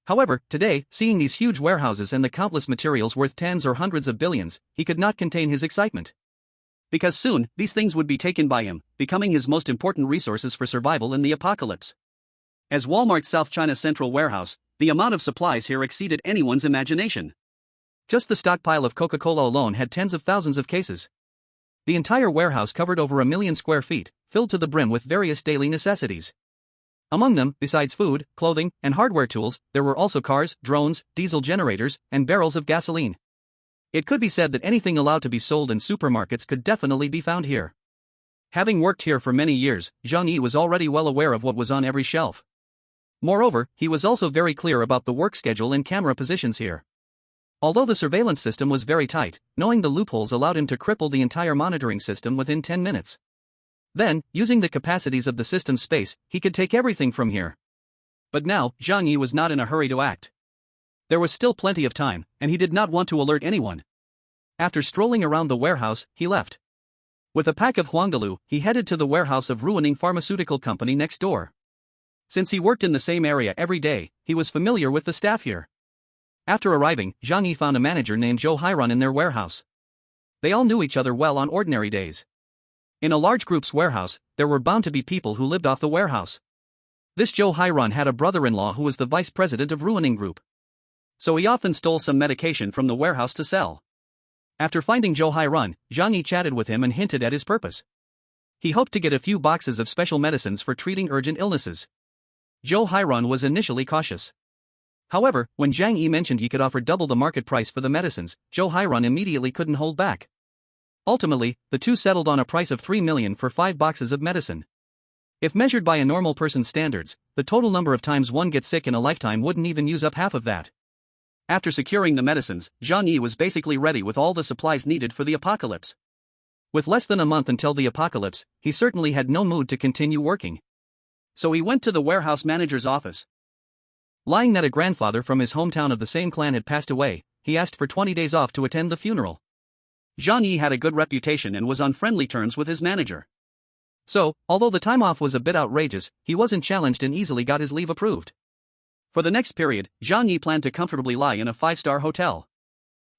However, today, seeing these huge warehouses and the countless materials worth tens or hundreds of billions, he could not contain his excitement. Because soon, these things would be taken by him, becoming his most important resources for survival in the apocalypse. As Walmart's South China Central Warehouse, the amount of supplies here exceeded anyone's imagination. Just the stockpile of Coca-Cola alone had tens of thousands of cases. The entire warehouse covered over 1 million square feet, filled to the brim with various daily necessities. Among them, besides food, clothing, and hardware tools, there were also cars, drones, diesel generators, and barrels of gasoline. It could be said that anything allowed to be sold in supermarkets could definitely be found here. Having worked here for many years, Zhang Yi was already well aware of what was on every shelf. Moreover, he was also very clear about the work schedule and camera positions here. Although the surveillance system was very tight, knowing the loopholes allowed him to cripple the entire monitoring system within 10 minutes. Then, using the capacities of the system's space, he could take everything from here. But now, Zhang Yi was not in a hurry to act. There was still plenty of time, and he did not want to alert anyone. After strolling around the warehouse, he left. With a pack of huangdalu, he headed to the warehouse of ruining pharmaceutical company next door. Since he worked in the same area every day, he was familiar with the staff here. After arriving, Zhang Yi found a manager named Zhou Hairan in their warehouse. They all knew each other well on ordinary days. In a large group's warehouse, there were bound to be people who lived off the warehouse. This Zhou Hairan had a brother-in-law who was the vice president of Ruining Group. So he often stole some medication from the warehouse to sell. After finding Zhou Hairan, Zhang Yi chatted with him and hinted at his purpose. He hoped to get a few boxes of special medicines for treating urgent illnesses. Zhou Hairan was initially cautious. However, when Zhang Yi mentioned he could offer double the market price for the medicines, Zhou Hairan immediately couldn't hold back. Ultimately, the two settled on a price of 3 million for 5 boxes of medicine. If measured by a normal person's standards, the total number of times one gets sick in a lifetime wouldn't even use up half of that. After securing the medicines, Zhang Yi was basically ready with all the supplies needed for the apocalypse. With less than a month until the apocalypse, he certainly had no mood to continue working. So he went to the warehouse manager's office. Lying that a grandfather from his hometown of the same clan had passed away, he asked for 20 days off to attend the funeral. Zhang Yi had a good reputation and was on friendly terms with his manager. So, although the time off was a bit outrageous, he wasn't challenged and easily got his leave approved. For the next period, Zhang Yi planned to comfortably lie in a 5-star hotel.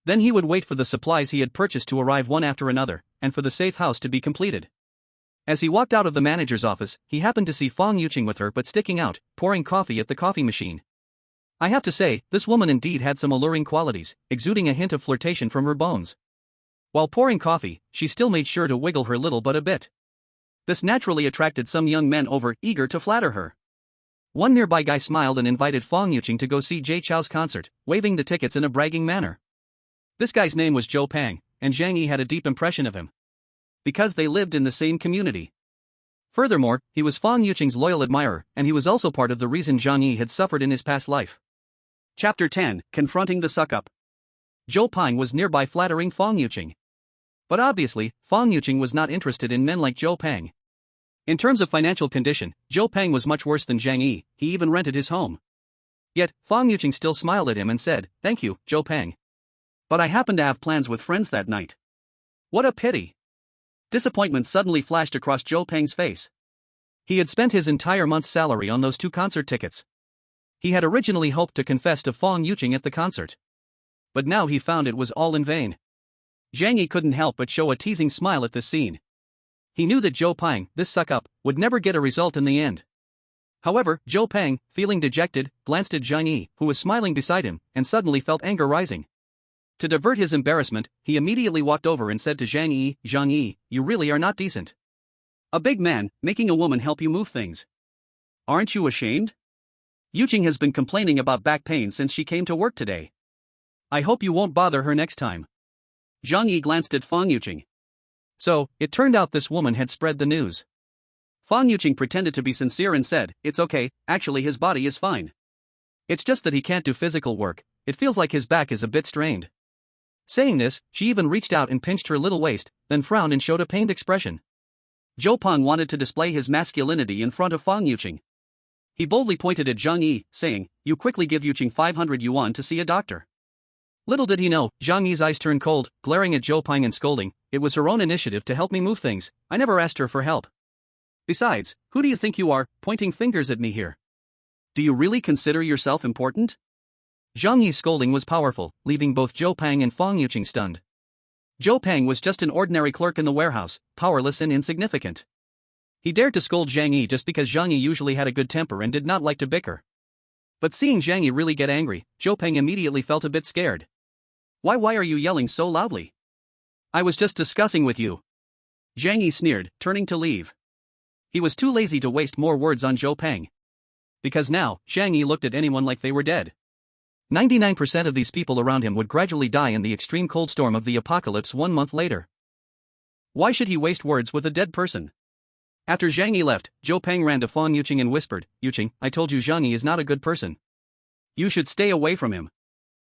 Then he would wait for the supplies he had purchased to arrive one after another, and for the safe house to be completed. As he walked out of the manager's office, he happened to see Fong Yuqing with her but sticking out, pouring coffee at the coffee machine. I have to say, this woman indeed had some alluring qualities, exuding a hint of flirtation from her bones. While pouring coffee, she still made sure to wiggle her little butt a bit. This naturally attracted some young men over, eager to flatter her. One nearby guy smiled and invited Fong Yuqing to go see Jay Chou's concert, waving the tickets in a bragging manner. This guy's name was Zhou Pang, and Zhang Yi had a deep impression of him. Because they lived in the same community. Furthermore, he was Fong Yuqing's loyal admirer, and he was also part of the reason Zhang Yi had suffered in his past life. Chapter 10, Confronting the Suck-Up. Zhou Pang was nearby flattering Fong Yuqing. But obviously, Fong Yuqing was not interested in men like Zhou Pang. In terms of financial condition, Zhou Pang was much worse than Zhang Yi, he even rented his home. Yet, Fong Yuqing still smiled at him and said, "Thank you, Zhou Pang. But I happen to have plans with friends that night." What a pity. Disappointment suddenly flashed across Zhou Pang's face. He had spent his entire month's salary on those 2 concert tickets. He had originally hoped to confess to Fong Yuqing at the concert. But now he found it was all in vain. Zhang Yi couldn't help but show a teasing smile at this scene. He knew that Zhou Pang, this suck-up, would never get a result in the end. However, Zhou Pang, feeling dejected, glanced at Zhang Yi, who was smiling beside him, and suddenly felt anger rising. To divert his embarrassment, he immediately walked over and said to Zhang Yi, "You really are not decent. A big man, making a woman help you move things. Aren't you ashamed? Yuqing has been complaining about back pain since she came to work today. I hope you won't bother her next time." Zhang Yi glanced at Fong Yuqing. So, it turned out this woman had spread the news. Fong Yuqing pretended to be sincere and said, "It's okay, actually his body is fine. It's just that he can't do physical work, it feels like his back is a bit strained." Saying this, she even reached out and pinched her little waist, then frowned and showed a pained expression. Zhou Pang wanted to display his masculinity in front of Fong Yuqing. He boldly pointed at Zhang Yi, saying, "You quickly give Yuqing 500 yuan to see a doctor." Little did he know, Zhang Yi's eyes turned cold, glaring at Zhou Pang and scolding, "It was her own initiative to help me move things, I never asked her for help. Besides, who do you think you are, pointing fingers at me here? Do you really consider yourself important?" Zhang Yi's scolding was powerful, leaving both Zhou Pang and Fong Yuqing stunned. Zhou Pang was just an ordinary clerk in the warehouse, powerless and insignificant. He dared to scold Zhang Yi just because Zhang Yi usually had a good temper and did not like to bicker. But seeing Zhang Yi really get angry, Zhou Pang immediately felt a bit scared. Why are you yelling so loudly? I was just discussing with you." Zhang Yi sneered, turning to leave. He was too lazy to waste more words on Zhou Pang. Because now, Zhang Yi looked at anyone like they were dead. 99% of these people around him would gradually die in the extreme cold storm of the apocalypse 1 month later. Why should he waste words with a dead person? After Zhang Yi left, Zhou Pang ran to Fong Yuqing and whispered, "Yuqing, I told you Zhang Yi is not a good person. You should stay away from him."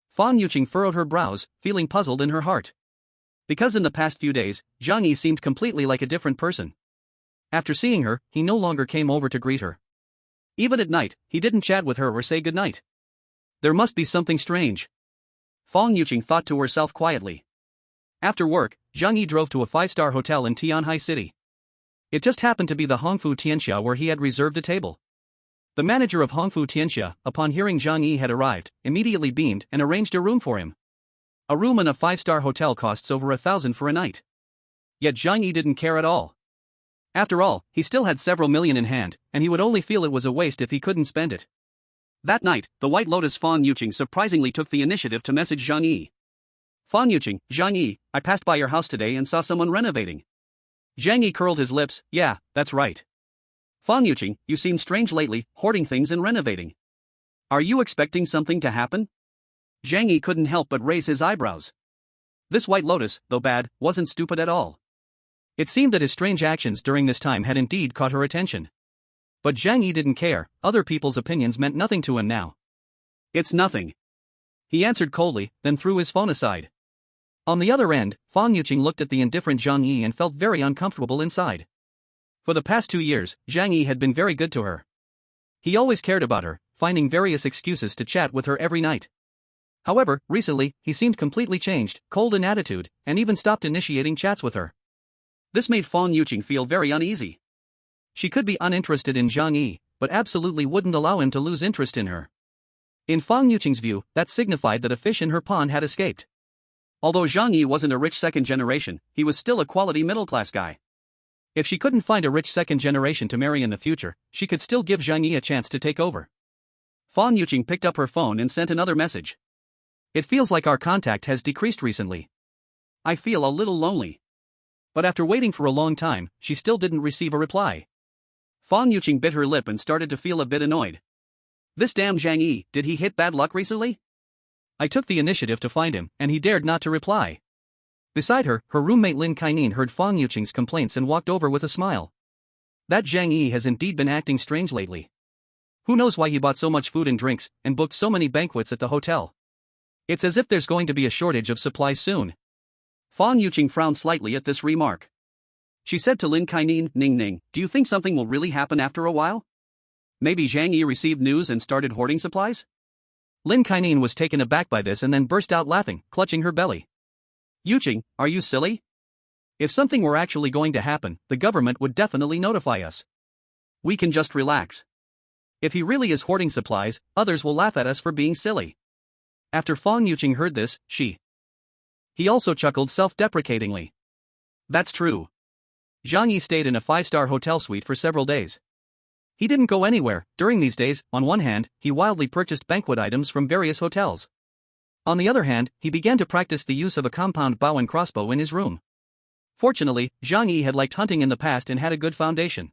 Fong Yuqing furrowed her brows, feeling puzzled in her heart. Because in the past few days, Zhang Yi seemed completely like a different person. After seeing her, he no longer came over to greet her. Even at night, he didn't chat with her or say goodnight. There must be something strange. Fong Yuqing thought to herself quietly. After work, Zhang Yi drove to a 5-star hotel in Tianhai City. It just happened to be the Hongfu Tianxia where he had reserved a table. The manager of Hongfu Tianxia, upon hearing Zhang Yi had arrived, immediately beamed and arranged a room for him. A room in a 5-star hotel costs over 1,000 for a night. Yet Zhang Yi didn't care at all. After all, he still had several million in hand, and he would only feel it was a waste if he couldn't spend it. That night, the White Lotus Fong Yuqing surprisingly took the initiative to message Zhang Yi. "Fong Yuqing, Zhang Yi, I passed by your house today and saw someone renovating." Zhang Yi curled his lips, "Yeah, that's right. Fong Yuqing, you seem strange lately, hoarding things and renovating. Are you expecting something to happen?" Zhang Yi couldn't help but raise his eyebrows. This White Lotus, though bad, wasn't stupid at all. It seemed that his strange actions during this time had indeed caught her attention. But Zhang Yi didn't care, other people's opinions meant nothing to him now. "It's nothing," he answered coldly, then threw his phone aside. On the other end, Fong Yuqing looked at the indifferent Zhang Yi and felt very uncomfortable inside. For the past 2 years, Zhang Yi had been very good to her. He always cared about her, finding various excuses to chat with her every night. However, recently, he seemed completely changed, cold in attitude, and even stopped initiating chats with her. This made Fong Yuqing feel very uneasy. She could be uninterested in Zhang Yi, but absolutely wouldn't allow him to lose interest in her. In Fong Yuqing's view, that signified that a fish in her pond had escaped. Although Zhang Yi wasn't a rich second generation, he was still a quality middle-class guy. If she couldn't find a rich second generation to marry in the future, she could still give Zhang Yi a chance to take over. Fan Yuqing picked up her phone and sent another message. It feels like our contact has decreased recently. I feel a little lonely. But after waiting for a long time, she still didn't receive a reply. Fan Yuqing bit her lip and started to feel a bit annoyed. This damn Zhang Yi, did he hit bad luck recently? I took the initiative to find him, and he dared not to reply. Beside her, her roommate Lin Kainin heard Fan Yuqing's complaints and walked over with a smile. That Zhang Yi has indeed been acting strange lately. Who knows why he bought so much food and drinks, and booked so many banquets at the hotel. It's as if there's going to be a shortage of supplies soon. Fan Yuqing frowned slightly at this remark. She said to Lin Kainin, Ning Ning, do you think something will really happen after a while? Maybe Zhang Yi received news and started hoarding supplies? Lin Kainin was taken aback by this and then burst out laughing, clutching her belly. Yuqing, are you silly? If something were actually going to happen, the government would definitely notify us. We can just relax. If he really is hoarding supplies, others will laugh at us for being silly. After Fan Yuqing heard this, he also chuckled self-deprecatingly. That's true. Zhang Yi stayed in a 5-star hotel suite for several days. He didn't go anywhere. During these days, on one hand, he wildly purchased banquet items from various hotels. On the other hand, he began to practice the use of a compound bow and crossbow in his room. Fortunately, Zhang Yi had liked hunting in the past and had a good foundation.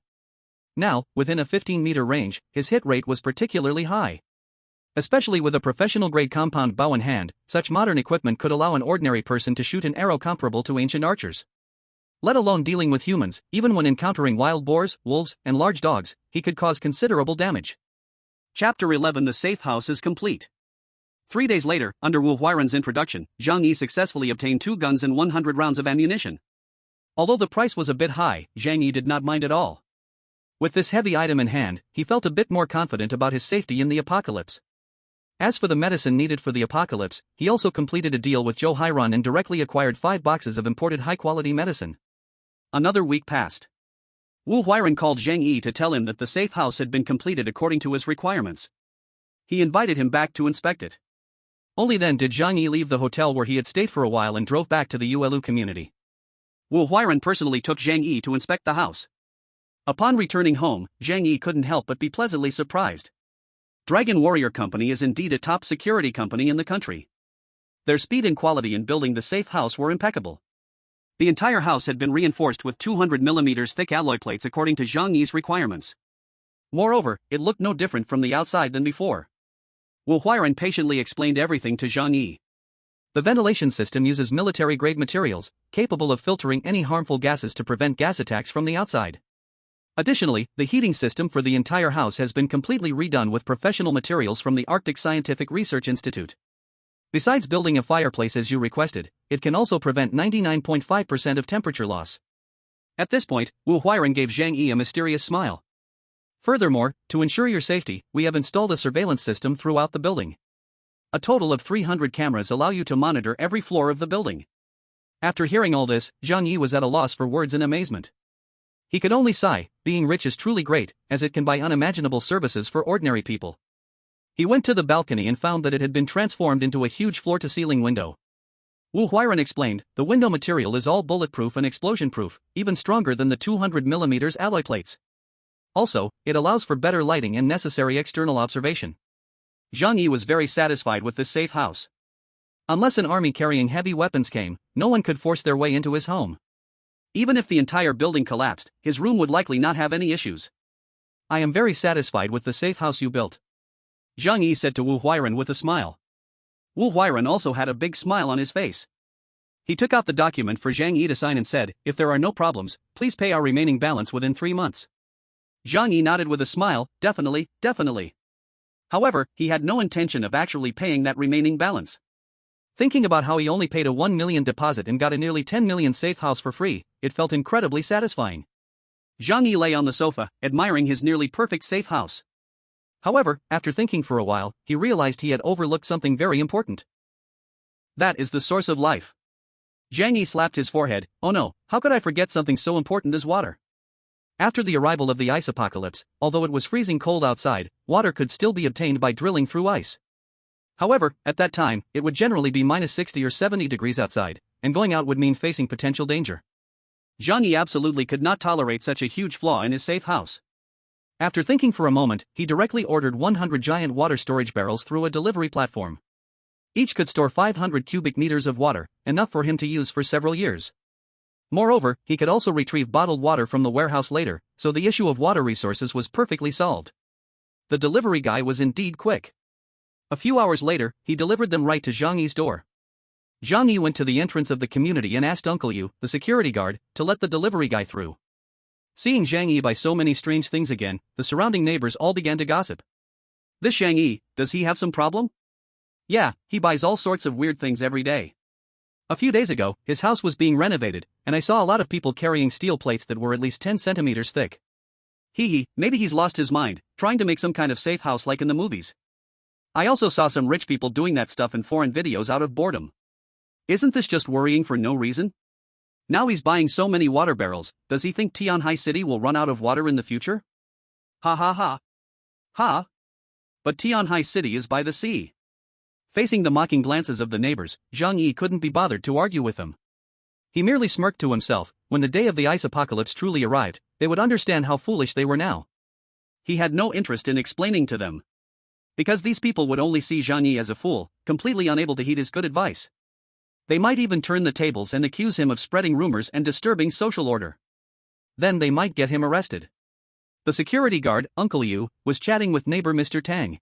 Now, within a 15-meter range, his hit rate was particularly high. Especially with a professional-grade compound bow in hand, such modern equipment could allow an ordinary person to shoot an arrow comparable to ancient archers. Let alone dealing with humans, even when encountering wild boars, wolves, and large dogs, he could cause considerable damage. Chapter 11 The Safe House is complete. 3 days later, under Wu Huairan's introduction, Zhang Yi successfully obtained 2 guns and 100 rounds of ammunition. Although the price was a bit high, Zhang Yi did not mind at all. With this heavy item in hand, he felt a bit more confident about his safety in the apocalypse. As for the medicine needed for the apocalypse, he also completed a deal with Zhou Hairan and directly acquired 5 boxes of imported high-quality medicine. Another week passed. Wu Huairan called Zhang Yi to tell him that the safe house had been completed according to his requirements. He invited him back to inspect it. Only then did Zhang Yi leave the hotel where he had stayed for a while and drove back to the Yuelu community. Wu Huairan personally took Zhang Yi to inspect the house. Upon returning home, Zhang Yi couldn't help but be pleasantly surprised. Dragon Warrior Company is indeed a top security company in the country. Their speed and quality in building the safe house were impeccable. The entire house had been reinforced with 200 mm thick alloy plates according to Zhang Yi's requirements. Moreover, it looked no different from the outside than before. Wu Huairan patiently explained everything to Zhang Yi. The ventilation system uses military-grade materials, capable of filtering any harmful gases to prevent gas attacks from the outside. Additionally, the heating system for the entire house has been completely redone with professional materials from the Arctic Scientific Research Institute. Besides building a fireplace as you requested, it can also prevent 99.5% of temperature loss. At this point, Wu Huairan gave Zhang Yi a mysterious smile. Furthermore, to ensure your safety, we have installed a surveillance system throughout the building. A total of 300 cameras allow you to monitor every floor of the building. After hearing all this, Zhang Yi was at a loss for words in amazement. He could only sigh. Being rich is truly great, as it can buy unimaginable services for ordinary people. He went to the balcony and found that it had been transformed into a huge floor-to-ceiling window. Wu Huairan explained, the window material is all bulletproof and explosion-proof, even stronger than the 200 mm alloy plates. Also, it allows for better lighting and necessary external observation. Zhang Yi was very satisfied with this safe house. Unless an army carrying heavy weapons came, no one could force their way into his home. Even if the entire building collapsed, his room would likely not have any issues. I am very satisfied with the safe house you built, Zhang Yi said to Wu Huairan with a smile. Wu Huairan also had a big smile on his face. He took out the document for Zhang Yi to sign and said, if there are no problems, please pay our remaining balance within 3 months. Zhang Yi nodded with a smile, definitely. However, he had no intention of actually paying that remaining balance. Thinking about how he only paid a 1 million deposit and got a nearly 10 million safe house for free, it felt incredibly satisfying. Zhang Yi lay on the sofa, admiring his nearly perfect safe house. However, after thinking for a while, he realized he had overlooked something very important. That is the source of life. Zhang Yi slapped his forehead. Oh no, how could I forget something so important as water? After the arrival of the ice apocalypse, although it was freezing cold outside, water could still be obtained by drilling through ice. However, at that time, it would generally be minus 60 or 70 degrees outside, and going out would mean facing potential danger. Zhang Yi absolutely could not tolerate such a huge flaw in his safe house. After thinking for a moment, he directly ordered 100 giant water storage barrels through a delivery platform. Each could store 500 cubic meters of water, enough for him to use for several years. Moreover, he could also retrieve bottled water from the warehouse later, so the issue of water resources was perfectly solved. The delivery guy was indeed quick. A few hours later, he delivered them right to Zhang Yi's door. Zhang Yi went to the entrance of the community and asked Uncle Yu, the security guard, to let the delivery guy through. Seeing Zhang Yi buy so many strange things again, the surrounding neighbors all began to gossip. This Zhang Yi, does he have some problem? Yeah, he buys all sorts of weird things every day. A few days ago, his house was being renovated, and I saw a lot of people carrying steel plates that were at least 10 centimeters thick. Maybe he's lost his mind, trying to make some kind of safe house like in the movies. I also saw some rich people doing that stuff in foreign videos out of boredom. Isn't this just worrying for no reason? Now he's buying so many water barrels, does he think Tianhai City will run out of water in the future? Ha ha ha. Ha? But Tianhai City is by the sea. Facing the mocking glances of the neighbors, Zhang Yi couldn't be bothered to argue with them. He merely smirked to himself. When the day of the ice apocalypse truly arrived, they would understand how foolish they were now. He had no interest in explaining to them. Because these people would only see Zhang Yi as a fool, completely unable to heed his good advice. They might even turn the tables and accuse him of spreading rumors and disturbing social order. Then they might get him arrested. The security guard, Uncle Yu, was chatting with neighbor Mr. Tang.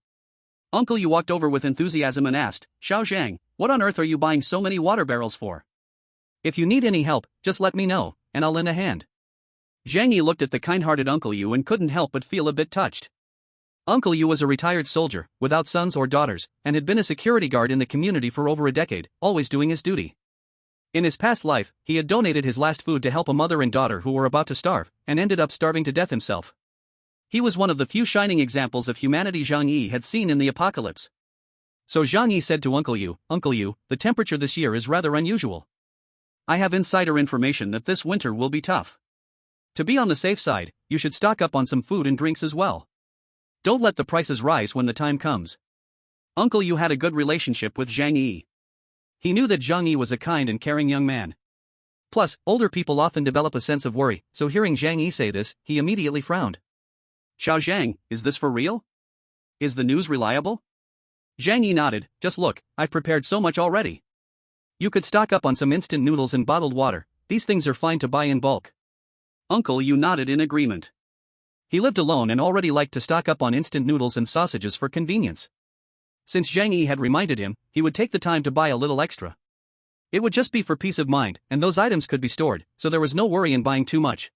Uncle Yu walked over with enthusiasm and asked, Xiao Zhang, what on earth are you buying so many water barrels for? If you need any help, just let me know, and I'll lend a hand. Zhang Yi looked at the kind-hearted Uncle Yu and couldn't help but feel a bit touched. Uncle Yu was a retired soldier, without sons or daughters, and had been a security guard in the community for over a decade, always doing his duty. In his past life, he had donated his last food to help a mother and daughter who were about to starve, and ended up starving to death himself. He was one of the few shining examples of humanity Zhang Yi had seen in the apocalypse. So Zhang Yi said to Uncle Yu, the temperature this year is rather unusual. I have insider information that this winter will be tough. To be on the safe side, you should stock up on some food and drinks as well. Don't let the prices rise when the time comes. Uncle Yu had a good relationship with Zhang Yi. He knew that Zhang Yi was a kind and caring young man. Plus, older people often develop a sense of worry, so hearing Zhang Yi say this, he immediately frowned. Xiao Zhang, is this for real? Is the news reliable? Zhang Yi nodded. Just look, I've prepared so much already. You could stock up on some instant noodles and bottled water, these things are fine to buy in bulk. Uncle Yu nodded in agreement. He lived alone and already liked to stock up on instant noodles and sausages for convenience. Since Zhang Yi had reminded him, he would take the time to buy a little extra. It would just be for peace of mind, and those items could be stored, so there was no worry in buying too much.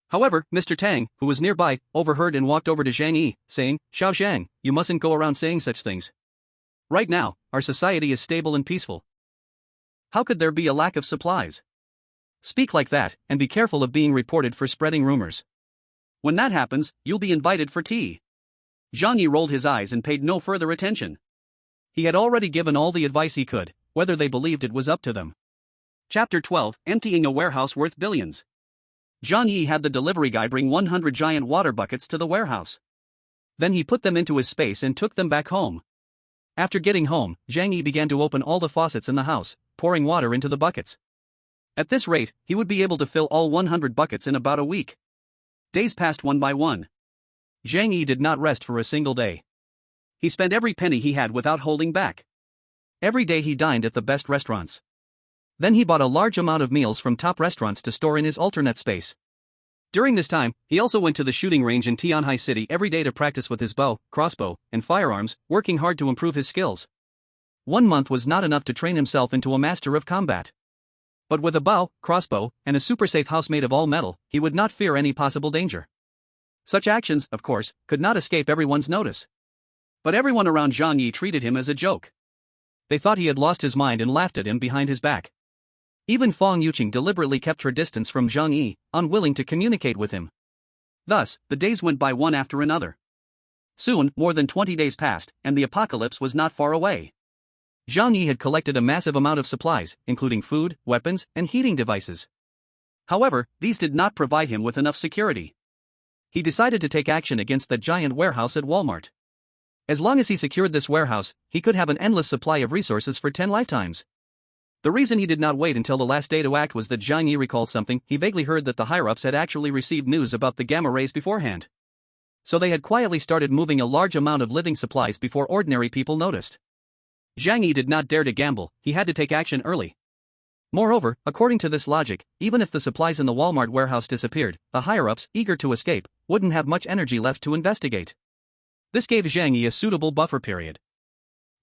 However, Mr. Tang, who was nearby, overheard and walked over to Zhang Yi, saying, Xiao Zhang, you mustn't go around saying such things. Right now, our society is stable and peaceful. How could there be a lack of supplies? Speak like that, and be careful of being reported for spreading rumors. When that happens, you'll be invited for tea. Zhang Yi rolled his eyes and paid no further attention. He had already given all the advice he could, whether they believed it was up to them. Chapter 12, Emptying a Warehouse Worth Billions. Zhang Yi had the delivery guy bring 100 giant water buckets to the warehouse. Then he put them into his space and took them back home. After getting home, Zhang Yi began to open all the faucets in the house, pouring water into the buckets. At this rate, he would be able to fill all 100 buckets in about a week. Days passed one by one. Zhang Yi did not rest for a single day. He spent every penny he had without holding back. Every day he dined at the best restaurants. Then he bought a large amount of meals from top restaurants to store in his alternate space. During this time, he also went to the shooting range in Tianhai City every day to practice with his bow, crossbow, and firearms, working hard to improve his skills. 1 month was not enough to train himself into a master of combat. But with a bow, crossbow, and a super safe house made of all metal, he would not fear any possible danger. Such actions, of course, could not escape everyone's notice. But everyone around Zhang Yi treated him as a joke. They thought he had lost his mind and laughed at him behind his back. Even Fang Yuqing deliberately kept her distance from Zhang Yi, unwilling to communicate with him. Thus, the days went by one after another. Soon, more than 20 days passed, and the apocalypse was not far away. Zhang Yi had collected a massive amount of supplies, including food, weapons, and heating devices. However, these did not provide him with enough security. He decided to take action against that giant warehouse at Walmart. As long as he secured this warehouse, he could have an endless supply of resources for 10 lifetimes. The reason he did not wait until the last day to act was that Zhang Yi recalled something. He vaguely heard that the higher-ups had actually received news about the gamma rays beforehand. So they had quietly started moving a large amount of living supplies before ordinary people noticed. Zhang Yi did not dare to gamble, he had to take action early. Moreover, according to this logic, even if the supplies in the Walmart warehouse disappeared, the higher-ups, eager to escape, wouldn't have much energy left to investigate. This gave Zhang Yi a suitable buffer period.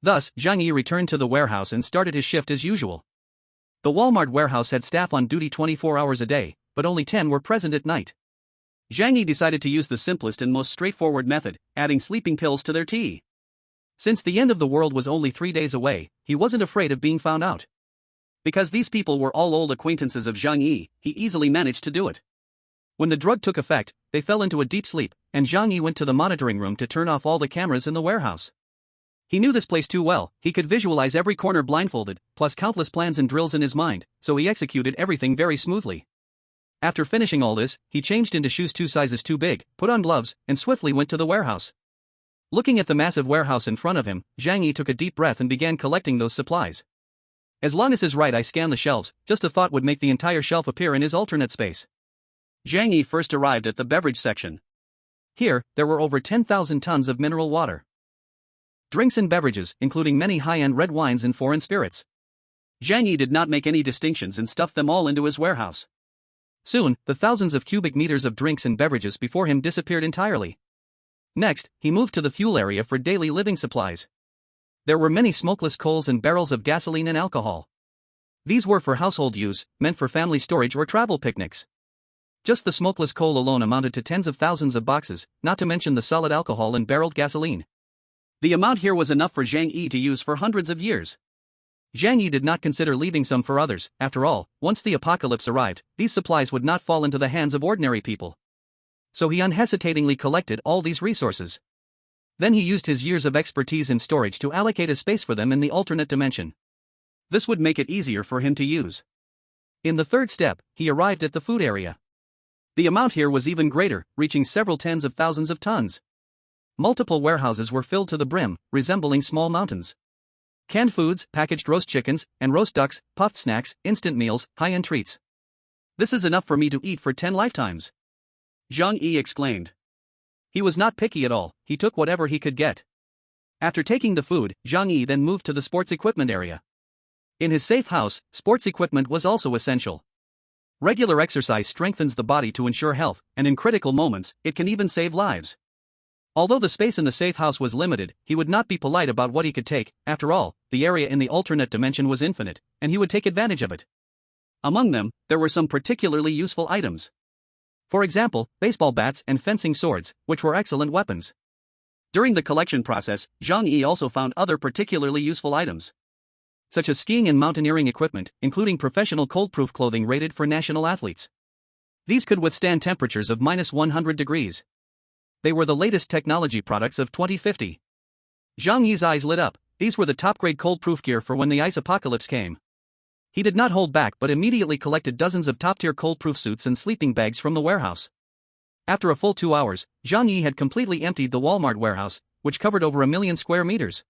Thus, Zhang Yi returned to the warehouse and started his shift as usual. The Walmart warehouse had staff on duty 24 hours a day, but only 10 were present at night. Zhang Yi decided to use the simplest and most straightforward method, adding sleeping pills to their tea. Since the end of the world was only 3 days away, he wasn't afraid of being found out. Because these people were all old acquaintances of Zhang Yi, he easily managed to do it. When the drug took effect, they fell into a deep sleep, and Zhang Yi went to the monitoring room to turn off all the cameras in the warehouse. He knew this place too well, he could visualize every corner blindfolded, plus countless plans and drills in his mind, so he executed everything very smoothly. After finishing all this, he changed into shoes 2 sizes too big, put on gloves, and swiftly went to the warehouse. Looking at the massive warehouse in front of him, Zhang Yi took a deep breath and began collecting those supplies. As long as his right eye scanned the shelves, just a thought would make the entire shelf appear in his alternate space. Zhang Yi first arrived at the beverage section. Here, there were over 10,000 tons of mineral water. Drinks and beverages, including many high-end red wines and foreign spirits. Zhang Yi did not make any distinctions and stuffed them all into his warehouse. Soon, the thousands of cubic meters of drinks and beverages before him disappeared entirely. Next, he moved to the fuel area for daily living supplies. There were many smokeless coals and barrels of gasoline and alcohol. These were for household use, meant for family storage or travel picnics. Just the smokeless coal alone amounted to tens of thousands of boxes, not to mention the solid alcohol and barreled gasoline. The amount here was enough for Zhang Yi to use for hundreds of years. Zhang Yi did not consider leaving some for others. After all, once the apocalypse arrived, these supplies would not fall into the hands of ordinary people. So he unhesitatingly collected all these resources. Then he used his years of expertise in storage to allocate a space for them in the alternate dimension. This would make it easier for him to use. In the third step, he arrived at the food area. The amount here was even greater, reaching several tens of thousands of tons. Multiple warehouses were filled to the brim, resembling small mountains. Canned foods, packaged roast chickens, and roast ducks, puffed snacks, instant meals, high-end treats. This is enough for me to eat for 10 lifetimes. Zhang Yi exclaimed. He was not picky at all, he took whatever he could get. After taking the food, Zhang Yi then moved to the sports equipment area. In his safe house, sports equipment was also essential. Regular exercise strengthens the body to ensure health, and in critical moments, it can even save lives. Although the space in the safe house was limited, he would not be polite about what he could take. After all, the area in the alternate dimension was infinite, and he would take advantage of it. Among them, there were some particularly useful items. For example, baseball bats and fencing swords, which were excellent weapons. During the collection process, Zhang Yi also found other particularly useful items, such as skiing and mountaineering equipment, including professional cold-proof clothing rated for national athletes. These could withstand temperatures of -100 degrees. They were the latest technology products of 2050. Zhang Yi's eyes lit up. These were the top-grade cold-proof gear for when the ice apocalypse came. He did not hold back but immediately collected dozens of top-tier cold-proof suits and sleeping bags from the warehouse. After a full 2 hours, Zhang Yi had completely emptied the Walmart warehouse, which covered over 1 million square meters.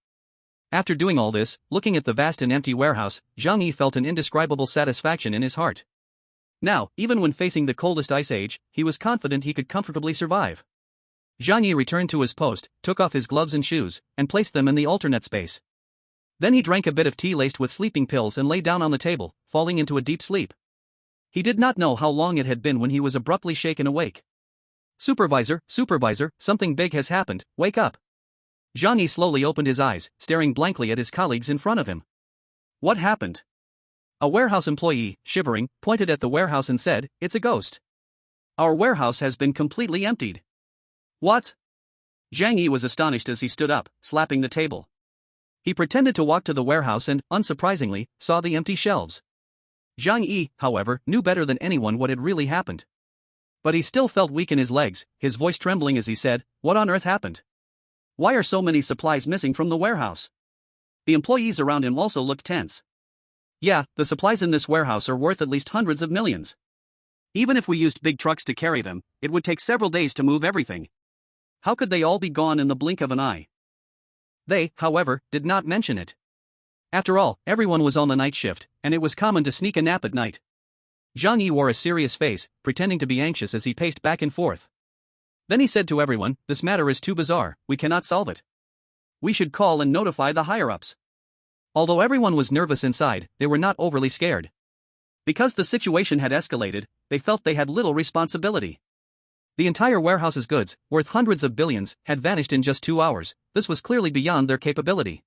After doing all this, looking at the vast and empty warehouse, Zhang Yi felt an indescribable satisfaction in his heart. Now, even when facing the coldest ice age, he was confident he could comfortably survive. Zhang Yi returned to his post, took off his gloves and shoes, and placed them in the alternate space. Then he drank a bit of tea laced with sleeping pills and lay down on the table, falling into a deep sleep. He did not know how long it had been when he was abruptly shaken awake. Supervisor, something big has happened, wake up. Zhang Yi slowly opened his eyes, staring blankly at his colleagues in front of him. What happened? A warehouse employee, shivering, pointed at the warehouse and said, "It's a ghost. Our warehouse has been completely emptied." What? Zhang Yi was astonished as he stood up, slapping the table. He pretended to walk to the warehouse and, unsurprisingly, saw the empty shelves. Zhang Yi, however, knew better than anyone what had really happened. But he still felt weak in his legs, his voice trembling as he said, "What on earth happened? Why are so many supplies missing from the warehouse?" The employees around him also looked tense. Yeah, the supplies in this warehouse are worth at least hundreds of millions. Even if we used big trucks to carry them, it would take several days to move everything. How could they all be gone in the blink of an eye? They, however, did not mention it. After all, everyone was on the night shift, and it was common to sneak a nap at night. Zhang Yi wore a serious face, pretending to be anxious as he paced back and forth. Then he said to everyone, "This matter is too bizarre, we cannot solve it. We should call and notify the higher-ups." Although everyone was nervous inside, they were not overly scared. Because the situation had escalated, they felt they had little responsibility. The entire warehouse's goods, worth hundreds of billions, had vanished in just 2 hours. This was clearly beyond their capability.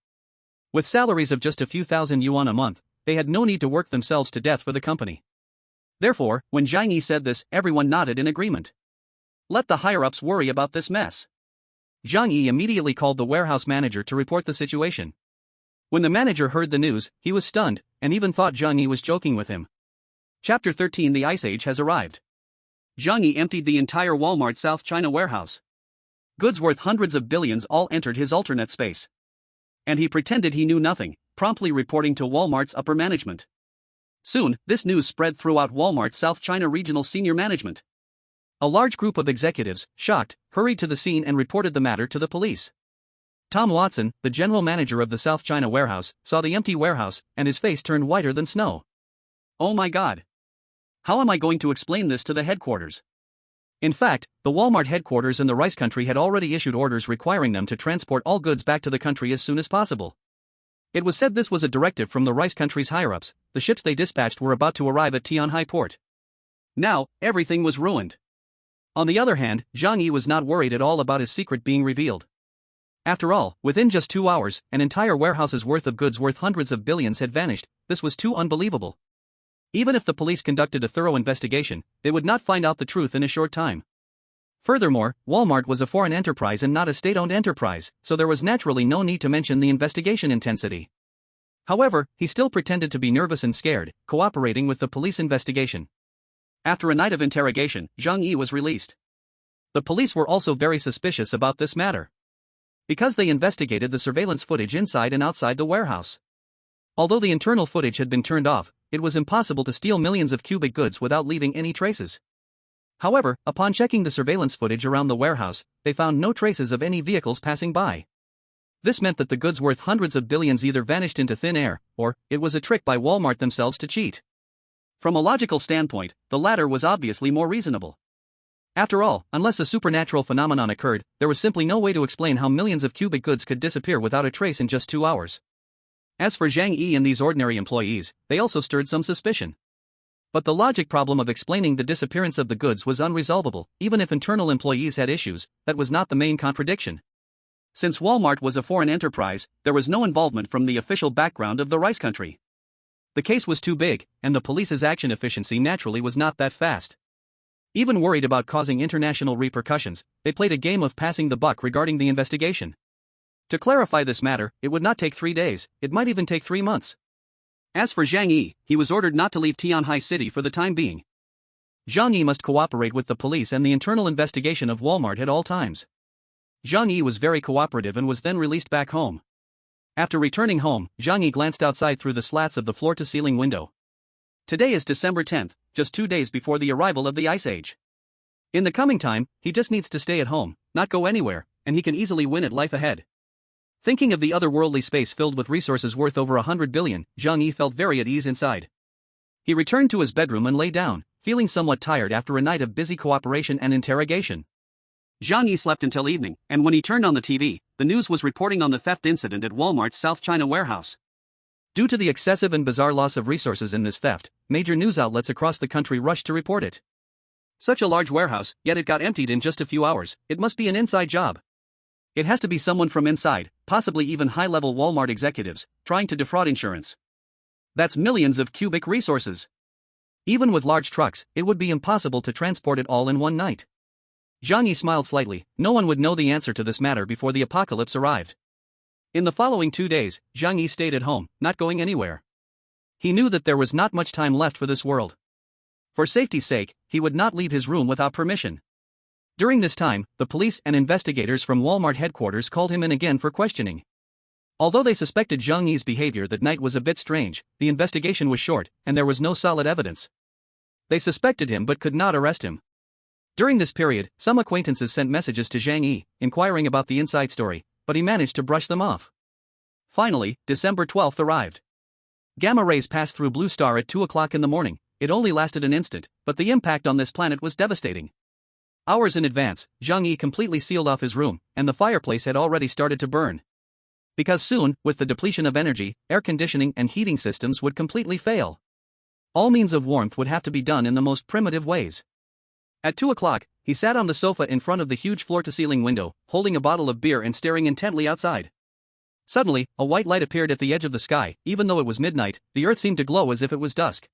With salaries of just a few thousand yuan a month, they had no need to work themselves to death for the company. Therefore, when Zhang Yi said this, everyone nodded in agreement. Let the higher-ups worry about this mess. Zhang Yi immediately called the warehouse manager to report the situation. When the manager heard the news, he was stunned, and even thought Zhang Yi was joking with him. Chapter 13: The Ice Age has arrived. Zhang Yi emptied the entire Walmart South China warehouse. Goods worth hundreds of billions all entered his alternate space. And he pretended he knew nothing, promptly reporting to Walmart's upper management. Soon, this news spread throughout Walmart South China regional senior management. A large group of executives, shocked, hurried to the scene and reported the matter to the police. Tom Watson, the general manager of the South China warehouse, saw the empty warehouse, and his face turned whiter than snow. Oh my God! How am I going to explain this to the headquarters? In fact, the Walmart headquarters in the rice country had already issued orders requiring them to transport all goods back to the country as soon as possible. It was said this was a directive from the rice country's higher-ups. The ships they dispatched were about to arrive at Tianhai port. Now, everything was ruined. On the other hand, Zhang Yi was not worried at all about his secret being revealed. After all, within just 2 hours, an entire warehouse's worth of goods worth hundreds of billions had vanished. This was too unbelievable. Even if the police conducted a thorough investigation, they would not find out the truth in a short time. Furthermore, Walmart was a foreign enterprise and not a state-owned enterprise, so there was naturally no need to mention the investigation intensity. However, he still pretended to be nervous and scared, cooperating with the police investigation. After a night of interrogation, Zhang Yi was released. The police were also very suspicious about this matter, because they investigated the surveillance footage inside and outside the warehouse. Although the internal footage had been turned off, it was impossible to steal millions of cubic goods without leaving any traces. However, upon checking the surveillance footage around the warehouse, they found no traces of any vehicles passing by. This meant that the goods worth hundreds of billions either vanished into thin air, or it was a trick by Walmart themselves to cheat. From a logical standpoint, the latter was obviously more reasonable. After all, unless a supernatural phenomenon occurred, there was simply no way to explain how millions of cubic goods could disappear without a trace in just 2 hours. As for Zhang Yi and these ordinary employees, they also stirred some suspicion. But the logic problem of explaining the disappearance of the goods was unresolvable. Even if internal employees had issues, that was not the main contradiction. Since Walmart was a foreign enterprise, there was no involvement from the official background of the rice country. The case was too big, and the police's action efficiency naturally was not that fast. Even worried about causing international repercussions, they played a game of passing the buck regarding the investigation. To clarify this matter, it would not take 3 days, it might even take 3 months. As for Zhang Yi, he was ordered not to leave Tianhai City for the time being. Zhang Yi must cooperate with the police and the internal investigation of Walmart at all times. Zhang Yi was very cooperative and was then released back home. After returning home, Zhang Yi glanced outside through the slats of the floor-to-ceiling window. Today is December 10th, just 2 days before the arrival of the Ice Age. In the coming time, he just needs to stay at home, not go anywhere, and he can easily win at life ahead. Thinking of the otherworldly space filled with resources worth over 100 billion, Zhang Yi felt very at ease inside. He returned to his bedroom and lay down, feeling somewhat tired after a night of busy cooperation and interrogation. Zhang Yi slept until evening, and when he turned on the TV, the news was reporting on the theft incident at Walmart's South China warehouse. Due to the excessive and bizarre loss of resources in this theft, major news outlets across the country rushed to report it. Such a large warehouse, yet it got emptied in just a few hours. It must be an inside job. It has to be someone from inside, possibly even high-level Walmart executives, trying to defraud insurance. That's millions of cubic resources. Even with large trucks, it would be impossible to transport it all in one night. Zhang Yi smiled slightly. No one would know the answer to this matter before the apocalypse arrived. In the following 2 days, Zhang Yi stayed at home, not going anywhere. He knew that there was not much time left for this world. For safety's sake, he would not leave his room without permission. During this time, the police and investigators from Walmart headquarters called him in again for questioning. Although they suspected Zhang Yi's behavior that night was a bit strange, the investigation was short, and there was no solid evidence. They suspected him but could not arrest him. During this period, some acquaintances sent messages to Zhang Yi, inquiring about the inside story, but he managed to brush them off. Finally, December 12th arrived. Gamma rays passed through Blue Star at 2 o'clock in the morning. It only lasted an instant, but the impact on this planet was devastating. Hours in advance, Zhang Yi completely sealed off his room, and the fireplace had already started to burn. Because soon, with the depletion of energy, air conditioning and heating systems would completely fail. All means of warmth would have to be done in the most primitive ways. At 2 o'clock, he sat on the sofa in front of the huge floor-to-ceiling window, holding a bottle of beer and staring intently outside. Suddenly, a white light appeared at the edge of the sky. Even though it was midnight, the earth seemed to glow as if it was dusk.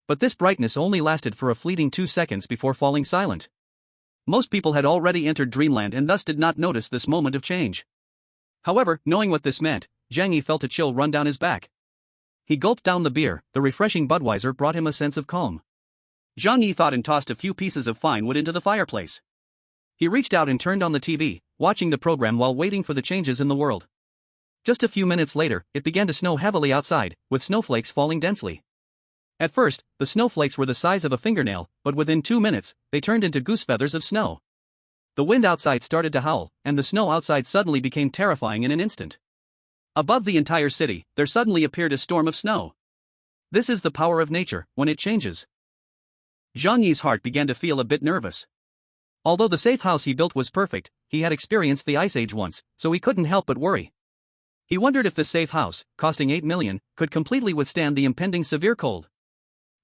But this brightness only lasted for a fleeting 2 seconds before falling silent. Most people had already entered dreamland and thus did not notice this moment of change. However, knowing what this meant, Zhang Yi felt a chill run down his back. He gulped down the beer. The refreshing Budweiser brought him a sense of calm. Zhang Yi thought and tossed a few pieces of fine wood into the fireplace. He reached out and turned on the TV, watching the program while waiting for the changes in the world. Just a few minutes later, it began to snow heavily outside, with snowflakes falling densely. At first, the snowflakes were the size of a fingernail, but within 2 minutes, they turned into goose feathers of snow. The wind outside started to howl, and the snow outside suddenly became terrifying in an instant. Above the entire city, there suddenly appeared a storm of snow. This is the power of nature, when it changes. Zhang Yi's heart began to feel a bit nervous. Although the safe house he built was perfect, he had experienced the Ice Age once, so he couldn't help but worry. He wondered if this safe house, costing 8 million, could completely withstand the impending severe cold.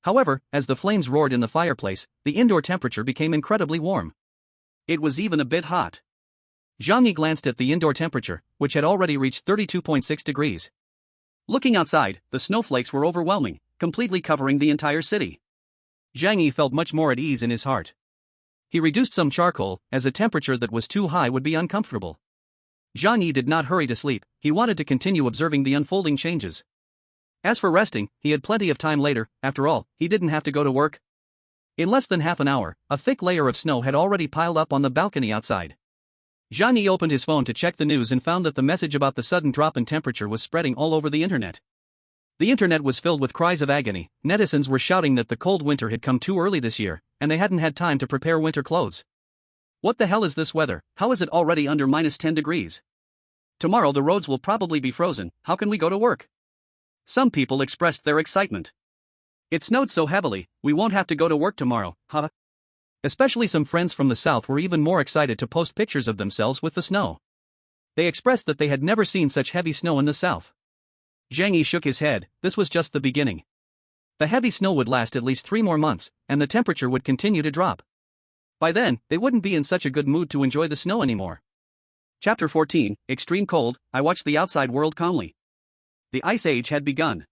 However, as the flames roared in the fireplace, the indoor temperature became incredibly warm. It was even a bit hot. Zhang Yi glanced at the indoor temperature, which had already reached 32.6 degrees. Looking outside, the snowflakes were overwhelming, completely covering the entire city. Zhang Yi felt much more at ease in his heart. He reduced some charcoal, as a temperature that was too high would be uncomfortable. Zhang Yi did not hurry to sleep. He wanted to continue observing the unfolding changes. As for resting, he had plenty of time later. After all, he didn't have to go to work. In less than half an hour, a thick layer of snow had already piled up on the balcony outside. Zhang Yi opened his phone to check the news and found that the message about the sudden drop in temperature was spreading all over the internet. The internet was filled with cries of agony. Netizens were shouting that the cold winter had come too early this year, and they hadn't had time to prepare winter clothes. What the hell is this weather? How is it already under -10 degrees? Tomorrow the roads will probably be frozen. How can we go to work? Some people expressed their excitement. It snowed so heavily, we won't have to go to work tomorrow, huh? Especially some friends from the south were even more excited to post pictures of themselves with the snow. They expressed that they had never seen such heavy snow in the south. Zhang Yi shook his head. This was just the beginning. The heavy snow would last at least 3 more months, and the temperature would continue to drop. By then, they wouldn't be in such a good mood to enjoy the snow anymore. Chapter 14, Extreme Cold. I watched the outside world calmly. The Ice Age had begun.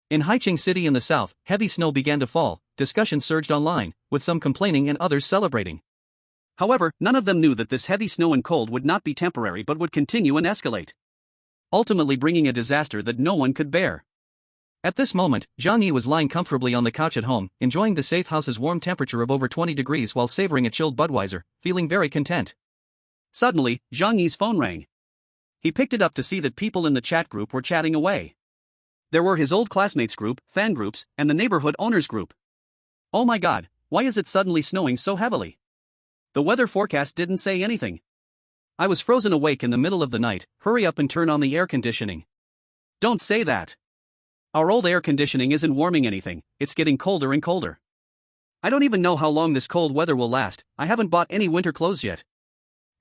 In Haicheng City in the south, heavy snow began to fall. Discussions surged online, with some complaining and others celebrating. However, none of them knew that this heavy snow and cold would not be temporary but would continue and escalate, ultimately bringing a disaster that no one could bear. At this moment, Zhang Yi was lying comfortably on the couch at home, enjoying the safe house's warm temperature of over 20 degrees while savoring a chilled Budweiser, feeling very content. Suddenly, Zhang Yi's phone rang. He picked it up to see that people in the chat group were chatting away. There were his old classmates group, fan groups, and the neighborhood owners group. Oh my god, why is it suddenly snowing so heavily? The weather forecast didn't say anything. I was frozen awake in the middle of the night. Hurry up and turn on the air conditioning. Don't say that. Our old air conditioning isn't warming anything, it's getting colder and colder. I don't even know how long this cold weather will last. I haven't bought any winter clothes yet.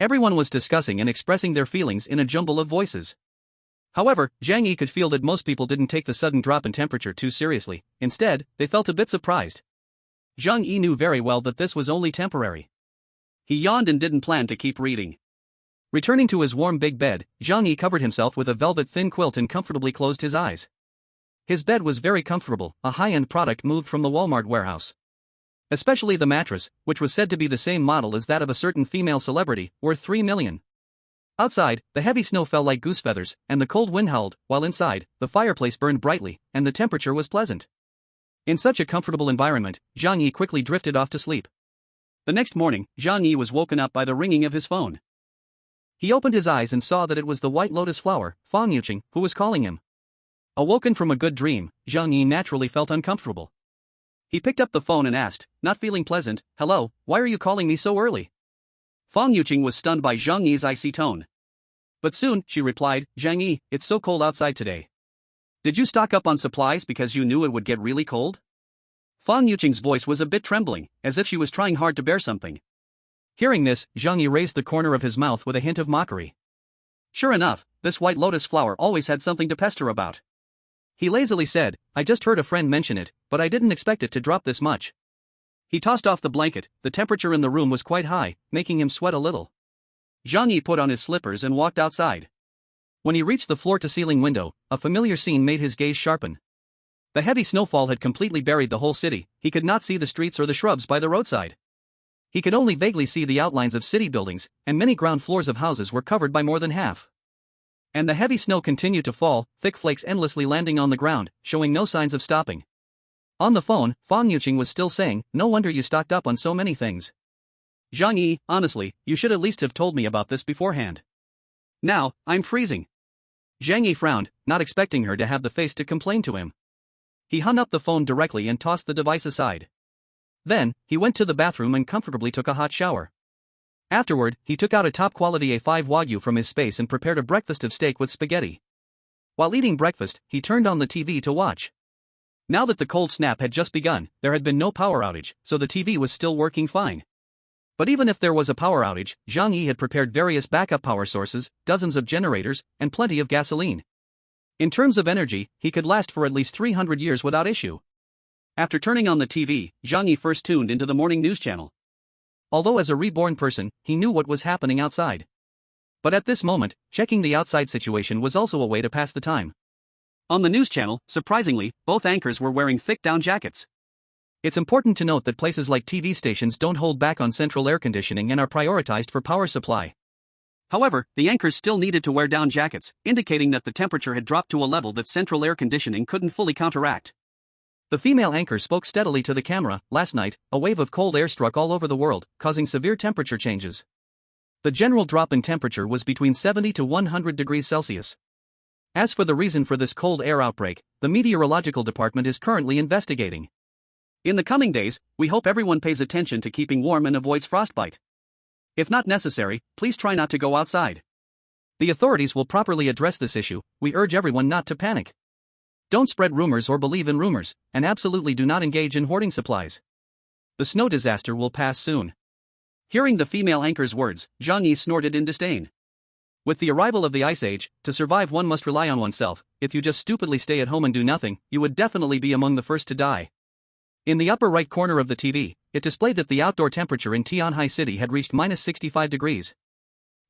Everyone was discussing and expressing their feelings in a jumble of voices. However, Zhang Yi could feel that most people didn't take the sudden drop in temperature too seriously. Instead, they felt a bit surprised. Zhang Yi knew very well that this was only temporary. He yawned and didn't plan to keep reading. Returning to his warm big bed, Zhang Yi covered himself with a velvet thin quilt and comfortably closed his eyes. His bed was very comfortable, a high-end product moved from the Walmart warehouse. Especially the mattress, which was said to be the same model as that of a certain female celebrity, worth 3 million. Outside, the heavy snow fell like goose feathers, and the cold wind howled, while inside, the fireplace burned brightly, and the temperature was pleasant. In such a comfortable environment, Zhang Yi quickly drifted off to sleep. The next morning, Zhang Yi was woken up by the ringing of his phone. He opened his eyes and saw that it was the white lotus flower, Fang Yuqing, who was calling him. Awoken from a good dream, Zhang Yi naturally felt uncomfortable. He picked up the phone and asked, not feeling pleasant, "Hello, why are you calling me so early?" Fang Yuqing was stunned by Zhang Yi's icy tone. But soon, she replied, Zhang Yi, it's so cold outside today. Did you stock up on supplies because you knew it would get really cold? Fang Yuqing's voice was a bit trembling, as if she was trying hard to bear something. Hearing this, Zhang Yi raised the corner of his mouth with a hint of mockery. Sure enough, this white lotus flower always had something to pester about. He lazily said, I just heard a friend mention it, but I didn't expect it to drop this much. He tossed off the blanket. The temperature in the room was quite high, making him sweat a little. Zhang Yi put on his slippers and walked outside. When he reached the floor-to-ceiling window, a familiar scene made his gaze sharpen. The heavy snowfall had completely buried the whole city. He could not see the streets or the shrubs by the roadside. He could only vaguely see the outlines of city buildings, and many ground floors of houses were covered by more than half. And the heavy snow continued to fall, thick flakes endlessly landing on the ground, showing no signs of stopping. On the phone, Fang Yuqing was still saying, no wonder you stocked up on so many things. Zhang Yi, honestly, you should at least have told me about this beforehand. Now, I'm freezing. Zhang Yi frowned, not expecting her to have the face to complain to him. He hung up the phone directly and tossed the device aside. Then, he went to the bathroom and comfortably took a hot shower. Afterward, he took out a top-quality A5 Wagyu from his space and prepared a breakfast of steak with spaghetti. While eating breakfast, he turned on the TV to watch. Now that the cold snap had just begun, there had been no power outage, so the TV was still working fine. But even if there was a power outage, Zhang Yi had prepared various backup power sources, dozens of generators, and plenty of gasoline. In terms of energy, he could last for at least 300 years without issue. After turning on the TV, Zhang Yi first tuned into the morning news channel. Although as a reborn person, he knew what was happening outside. But at this moment, checking the outside situation was also a way to pass the time. On the news channel, surprisingly, both anchors were wearing thick down jackets. It's important to note that places like TV stations don't hold back on central air conditioning and are prioritized for power supply. However, the anchors still needed to wear down jackets, indicating that the temperature had dropped to a level that central air conditioning couldn't fully counteract. The female anchor spoke steadily to the camera. Last night, a wave of cold air struck all over the world, causing severe temperature changes. The general drop in temperature was between 70 to 100 degrees Celsius. As for the reason for this cold air outbreak, the meteorological department is currently investigating. In the coming days, we hope everyone pays attention to keeping warm and avoids frostbite. If not necessary, please try not to go outside. The authorities will properly address this issue. We urge everyone not to panic. Don't spread rumors or believe in rumors, and absolutely do not engage in hoarding supplies. The snow disaster will pass soon. Hearing the female anchor's words, Zhang Yi snorted in disdain. With the arrival of the Ice Age, to survive one must rely on oneself. If you just stupidly stay at home and do nothing, you would definitely be among the first to die. In the upper right corner of the TV, it displayed that the outdoor temperature in Tianhai City had reached minus 65 degrees.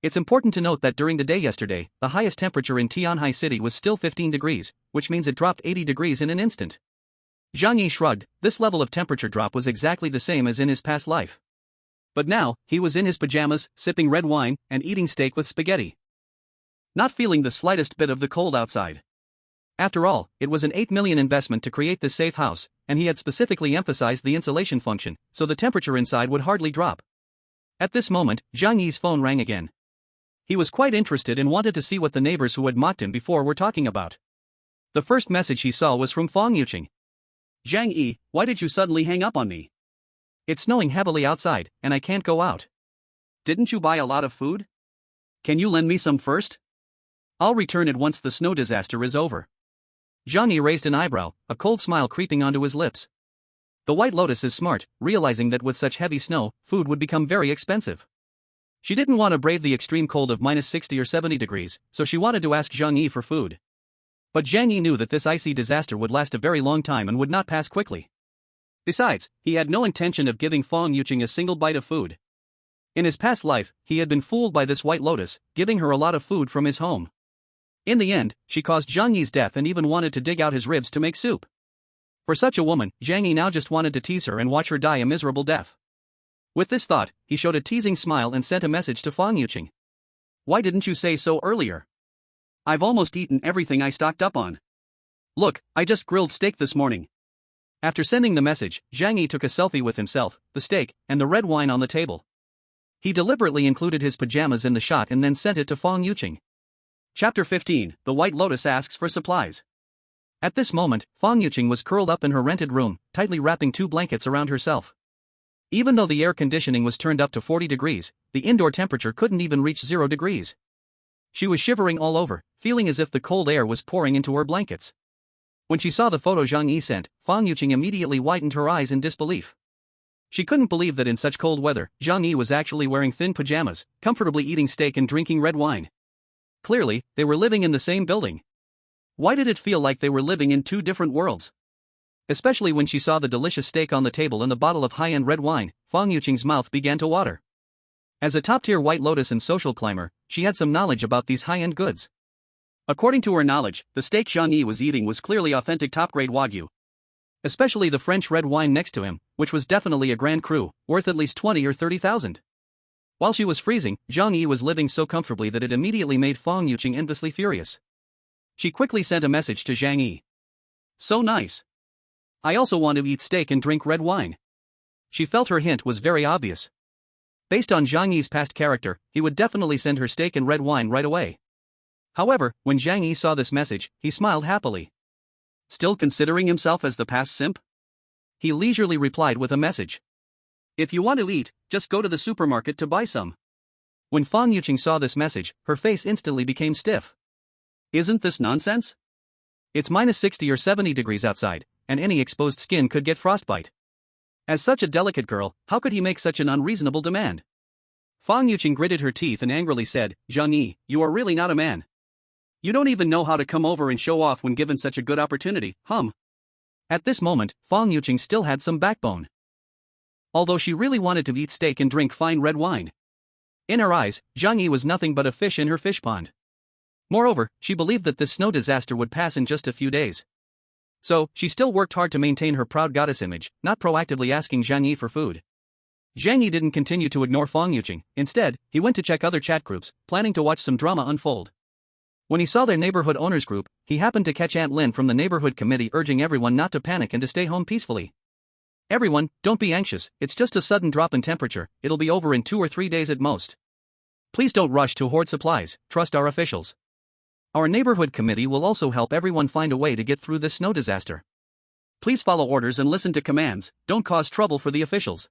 It's important to note that during the day yesterday, the highest temperature in Tianhai City was still 15 degrees, which means it dropped 80 degrees in an instant. Zhang Yi shrugged. This level of temperature drop was exactly the same as in his past life. But now, he was in his pajamas, sipping red wine, and eating steak with spaghetti. Not feeling the slightest bit of the cold outside. After all, it was an 8 million investment to create this safe house, and he had specifically emphasized the insulation function, so the temperature inside would hardly drop. At this moment, Zhang Yi's phone rang again. He was quite interested and wanted to see what the neighbors who had mocked him before were talking about. The first message he saw was from Fang Yuqing. Zhang Yi, why did you suddenly hang up on me? It's snowing heavily outside, and I can't go out. Didn't you buy a lot of food? Can you lend me some first? I'll return it once the snow disaster is over. Zhang Yi raised an eyebrow, a cold smile creeping onto his lips. The White Lotus is smart, realizing that with such heavy snow, food would become very expensive. She didn't want to brave the extreme cold of minus 60 or 70 degrees, so she wanted to ask Zhang Yi for food. But Zhang Yi knew that this icy disaster would last a very long time and would not pass quickly. Besides, he had no intention of giving Fang Yuqing a single bite of food. In his past life, he had been fooled by this White Lotus, giving her a lot of food from his home. In the end, she caused Zhang Yi's death and even wanted to dig out his ribs to make soup. For such a woman, Zhang Yi now just wanted to tease her and watch her die a miserable death. With this thought, he showed a teasing smile and sent a message to Fang Yuqing. Why didn't you say so earlier? I've almost eaten everything I stocked up on. Look, I just grilled steak this morning. After sending the message, Zhang Yi took a selfie with himself, the steak, and the red wine on the table. He deliberately included his pajamas in the shot and then sent it to Fang Yuqing. Chapter 15, The White Lotus Asks for Supplies. At this moment, Fang Yuqing was curled up in her rented room, tightly wrapping 2 blankets around herself. Even though the air conditioning was turned up to 40 degrees, the indoor temperature couldn't even reach 0 degrees. She was shivering all over, feeling as if the cold air was pouring into her blankets. When she saw the photo Zhang Yi sent, Fang Yuqing immediately widened her eyes in disbelief. She couldn't believe that in such cold weather, Zhang Yi was actually wearing thin pajamas, comfortably eating steak and drinking red wine. Clearly, they were living in the same building. Why did it feel like they were living in two different worlds? Especially when she saw the delicious steak on the table and the bottle of high-end red wine, Fang Yuqing's mouth began to water. As a top-tier White Lotus and social climber, she had some knowledge about these high-end goods. According to her knowledge, the steak Zhang Yi was eating was clearly authentic top-grade Wagyu. Especially the French red wine next to him, which was definitely a Grand Cru, worth at least 20 or 30,000. While she was freezing, Zhang Yi was living so comfortably that it immediately made Fang Yuqing endlessly furious. She quickly sent a message to Zhang Yi. So nice. I also want to eat steak and drink red wine. She felt her hint was very obvious. Based on Zhang Yi's past character, he would definitely send her steak and red wine right away. However, when Zhang Yi saw this message, he smiled happily. Still considering himself as the past simp? He leisurely replied with a message. If you want to eat, just go to the supermarket to buy some. When Fang Yuqing saw this message, her face instantly became stiff. Isn't this nonsense? It's minus 60 or 70 degrees outside, and any exposed skin could get frostbite. As such a delicate girl, how could he make such an unreasonable demand? Fang Yuqing gritted her teeth and angrily said, Zhang Yi, you are really not a man. You don't even know how to come over and show off when given such a good opportunity, At this moment, Fang Yuqing still had some backbone. Although she really wanted to eat steak and drink fine red wine. In her eyes, Zhang Yi was nothing but a fish in her fish pond. Moreover, she believed that this snow disaster would pass in just a few days. So, she still worked hard to maintain her proud goddess image, not proactively asking Zhang Yi for food. Zhang Yi didn't continue to ignore Fang Yuqing. Instead, he went to check other chat groups, planning to watch some drama unfold. When he saw their neighborhood owners group, he happened to catch Aunt Lin from the neighborhood committee urging everyone not to panic and to stay home peacefully. Everyone, don't be anxious, it's just a sudden drop in temperature, it'll be over in 2 or 3 days at most. Please don't rush to hoard supplies, trust our officials. Our neighborhood committee will also help everyone find a way to get through this snow disaster. Please follow orders and listen to commands, don't cause trouble for the officials.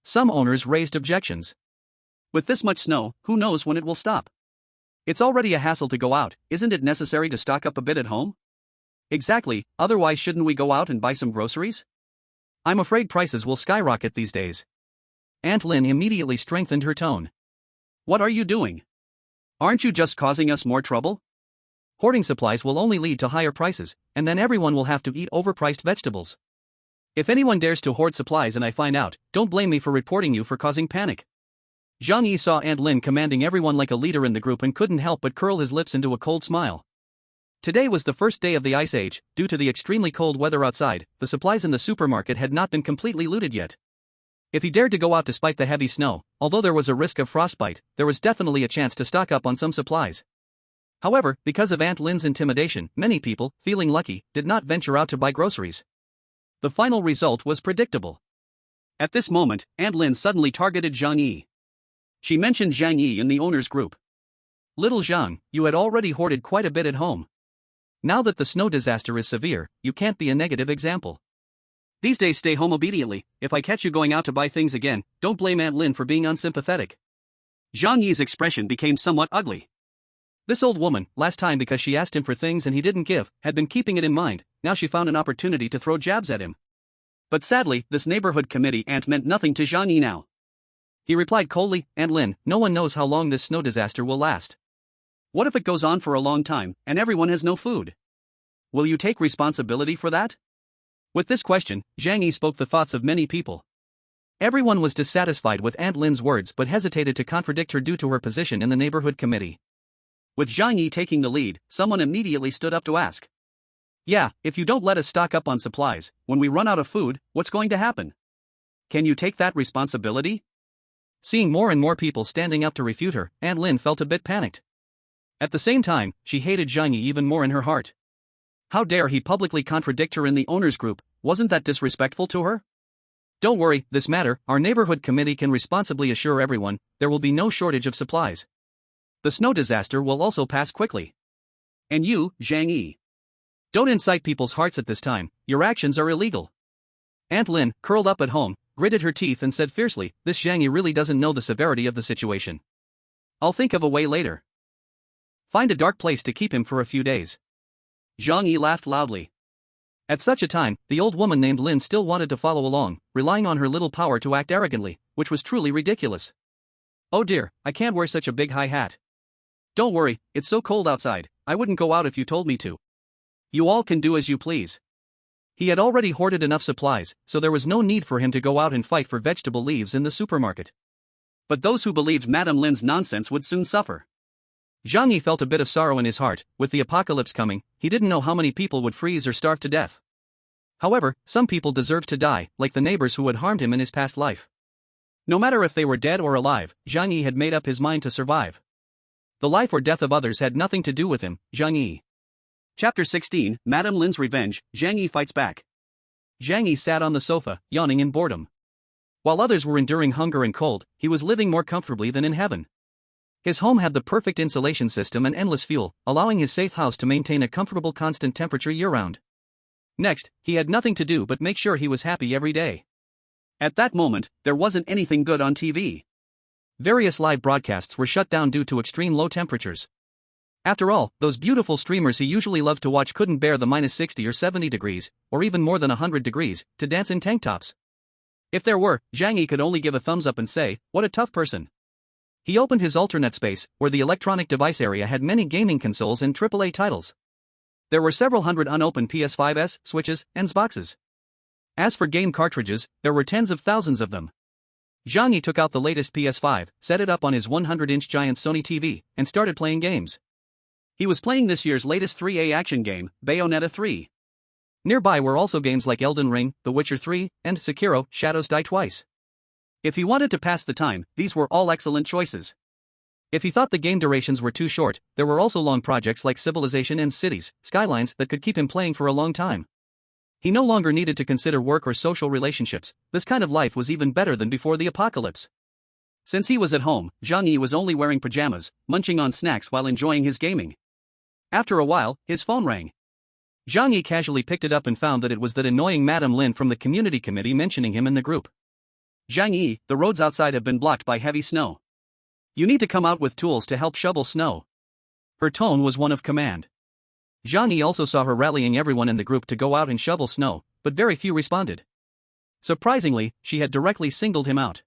Some owners raised objections. With this much snow, who knows when it will stop? It's already a hassle to go out, isn't it necessary to stock up a bit at home? Exactly, otherwise shouldn't we go out and buy some groceries? I'm afraid prices will skyrocket these days. Aunt Lin immediately strengthened her tone. What are you doing? Aren't you just causing us more trouble? Hoarding supplies will only lead to higher prices, and then everyone will have to eat overpriced vegetables. If anyone dares to hoard supplies and I find out, don't blame me for reporting you for causing panic. Zhang Yi saw Aunt Lin commanding everyone like a leader in the group and couldn't help but curl his lips into a cold smile. Today was the first day of the Ice Age. Due to the extremely cold weather outside, the supplies in the supermarket had not been completely looted yet. If he dared to go out despite the heavy snow, although there was a risk of frostbite, there was definitely a chance to stock up on some supplies. However, because of Aunt Lin's intimidation, many people, feeling lucky, did not venture out to buy groceries. The final result was predictable. At this moment, Aunt Lin suddenly targeted Zhang Yi. She mentioned Zhang Yi in the owners group. Little Zhang, you had already hoarded quite a bit at home. Now that the snow disaster is severe, you can't be a negative example. These days stay home obediently, if I catch you going out to buy things again, don't blame Aunt Lin for being unsympathetic. Zhang Yi's expression became somewhat ugly. This old woman, last time because she asked him for things and he didn't give, had been keeping it in mind, now she found an opportunity to throw jabs at him. But sadly, this neighborhood committee aunt meant nothing to Zhang Yi now. He replied coldly, Aunt Lin, no one knows how long this snow disaster will last. What if it goes on for a long time, and everyone has no food? Will you take responsibility for that? With this question, Zhang Yi spoke the thoughts of many people. Everyone was dissatisfied with Aunt Lin's words but hesitated to contradict her due to her position in the neighborhood committee. With Zhang Yi taking the lead, someone immediately stood up to ask. Yeah, if you don't let us stock up on supplies, when we run out of food, what's going to happen? Can you take that responsibility? Seeing more and more people standing up to refute her, Aunt Lin felt a bit panicked. At the same time, she hated Zhang Yi even more in her heart. How dare he publicly contradict her in the owners group, wasn't that disrespectful to her? Don't worry, this matter, our neighborhood committee can responsibly assure everyone, there will be no shortage of supplies. The snow disaster will also pass quickly. And you, Zhang Yi. Don't incite people's hearts at this time, your actions are illegal. Aunt Lin, curled up at home, gritted her teeth and said fiercely, this Zhang Yi really doesn't know the severity of the situation. I'll think of a way later. Find a dark place to keep him for a few days. Zhang Yi laughed loudly. At such a time, the old woman named Lin still wanted to follow along, relying on her little power to act arrogantly, which was truly ridiculous. Oh dear, I can't wear such a big high hat. Don't worry, it's so cold outside, I wouldn't go out if you told me to. You all can do as you please. He had already hoarded enough supplies, so there was no need for him to go out and fight for vegetable leaves in the supermarket. But those who believed Madame Lin's nonsense would soon suffer. Zhang Yi felt a bit of sorrow in his heart. With the apocalypse coming, he didn't know how many people would freeze or starve to death. However, some people deserved to die, like the neighbors who had harmed him in his past life. No matter if they were dead or alive, Zhang Yi had made up his mind to survive. The life or death of others had nothing to do with him, Zhang Yi. Chapter 16, Madame Lin's Revenge, Zhang Yi Fights Back. Zhang Yi sat on the sofa, yawning in boredom. While others were enduring hunger and cold, he was living more comfortably than in heaven. His home had the perfect insulation system and endless fuel, allowing his safe house to maintain a comfortable constant temperature year-round. Next, he had nothing to do but make sure he was happy every day. At that moment, there wasn't anything good on TV. Various live broadcasts were shut down due to extreme low temperatures. After all, those beautiful streamers he usually loved to watch couldn't bear the minus 60 or 70 degrees, or even more than 100 degrees, to dance in tank tops. If there were, Zhang Yi could only give a thumbs up and say, what a tough person. He opened his alternate space, where the electronic device area had many gaming consoles and AAA titles. There were several hundred unopened PS5s, Switches, and Xboxes. As for game cartridges, there were tens of thousands of them. Zhang Yi took out the latest PS5, set it up on his 100-inch giant Sony TV, and started playing games. He was playing this year's latest 3A action game, Bayonetta 3. Nearby were also games like Elden Ring, The Witcher 3, and Sekiro, Shadows Die Twice. If he wanted to pass the time, these were all excellent choices. If he thought the game durations were too short, there were also long projects like Civilization and Cities, Skylines that could keep him playing for a long time. He no longer needed to consider work or social relationships. This kind of life was even better than before the apocalypse. Since he was at home, Zhang Yi was only wearing pajamas, munching on snacks while enjoying his gaming. After a while, his phone rang. Zhang Yi casually picked it up and found that it was that annoying Madame Lin from the community committee mentioning him in the group. Zhang Yi, the roads outside have been blocked by heavy snow. You need to come out with tools to help shovel snow. Her tone was one of command. Zhang Yi also saw her rallying everyone in the group to go out and shovel snow, but very few responded. Surprisingly, she had directly singled him out.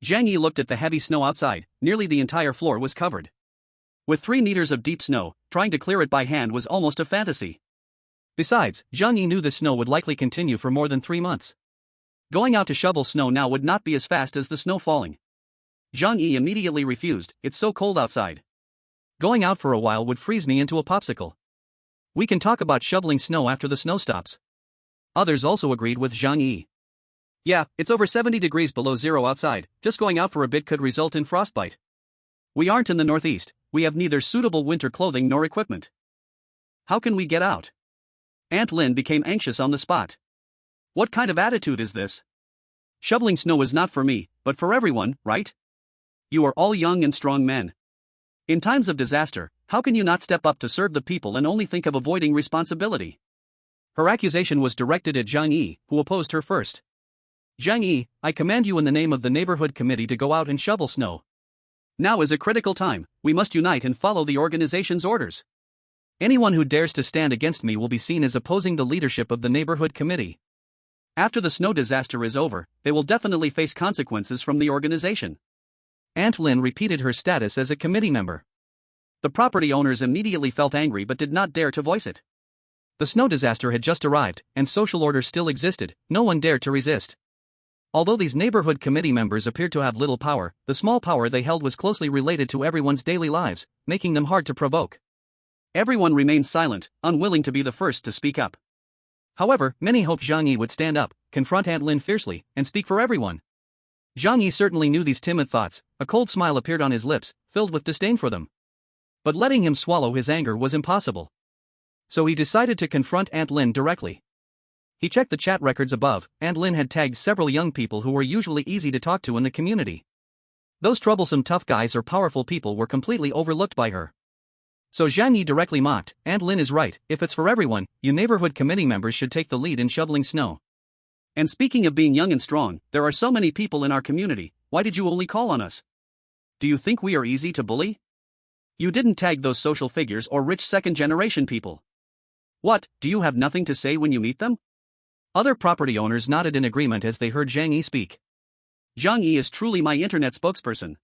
Zhang Yi looked at the heavy snow outside. Nearly the entire floor was covered. With 3 meters of deep snow, trying to clear it by hand was almost a fantasy. Besides, Zhang Yi knew the snow would likely continue for more than 3 months. Going out to shovel snow now would not be as fast as the snow falling. Zhang Yi immediately refused. It's so cold outside. Going out for a while would freeze me into a popsicle. We can talk about shoveling snow after the snow stops. Others also agreed with Zhang Yi. Yeah, it's over 70 degrees below zero outside. Just going out for a bit could result in frostbite. We aren't in the Northeast. We have neither suitable winter clothing nor equipment. How can we get out? Aunt Lin became anxious on the spot. What kind of attitude is this? Shoveling snow is not for me, but for everyone, right? You are all young and strong men. In times of disaster, how can you not step up to serve the people and only think of avoiding responsibility? Her accusation was directed at Zhang Yi, who opposed her first. Zhang Yi, I command you in the name of the neighborhood committee to go out and shovel snow. Now is a critical time. We must unite and follow the organization's orders. Anyone who dares to stand against me will be seen as opposing the leadership of the neighborhood committee. After the snow disaster is over, they will definitely face consequences from the organization. Aunt Lin repeated her status as a committee member. The property owners immediately felt angry but did not dare to voice it. The snow disaster had just arrived, and social order still existed. No one dared to resist. Although these neighborhood committee members appeared to have little power, the small power they held was closely related to everyone's daily lives, making them hard to provoke. Everyone remained silent, unwilling to be the first to speak up. However, many hoped Zhang Yi would stand up, confront Aunt Lin fiercely, and speak for everyone. Zhang Yi certainly knew these timid thoughts. A cold smile appeared on his lips, filled with disdain for them. But letting him swallow his anger was impossible. So he decided to confront Aunt Lin directly. He checked the chat records above. Aunt Lin had tagged several young people who were usually easy to talk to in the community. Those troublesome tough guys or powerful people were completely overlooked by her. So Zhang Yi directly mocked, Aunt Lin is right. If it's for everyone, you neighborhood committee members should take the lead in shoveling snow. And speaking of being young and strong, there are so many people in our community. Why did you only call on us? Do you think we are easy to bully? You didn't tag those social figures or rich second-generation people. What, do you have nothing to say when you meet them? Other property owners nodded in agreement as they heard Zhang Yi speak. Zhang Yi is truly my internet spokesperson.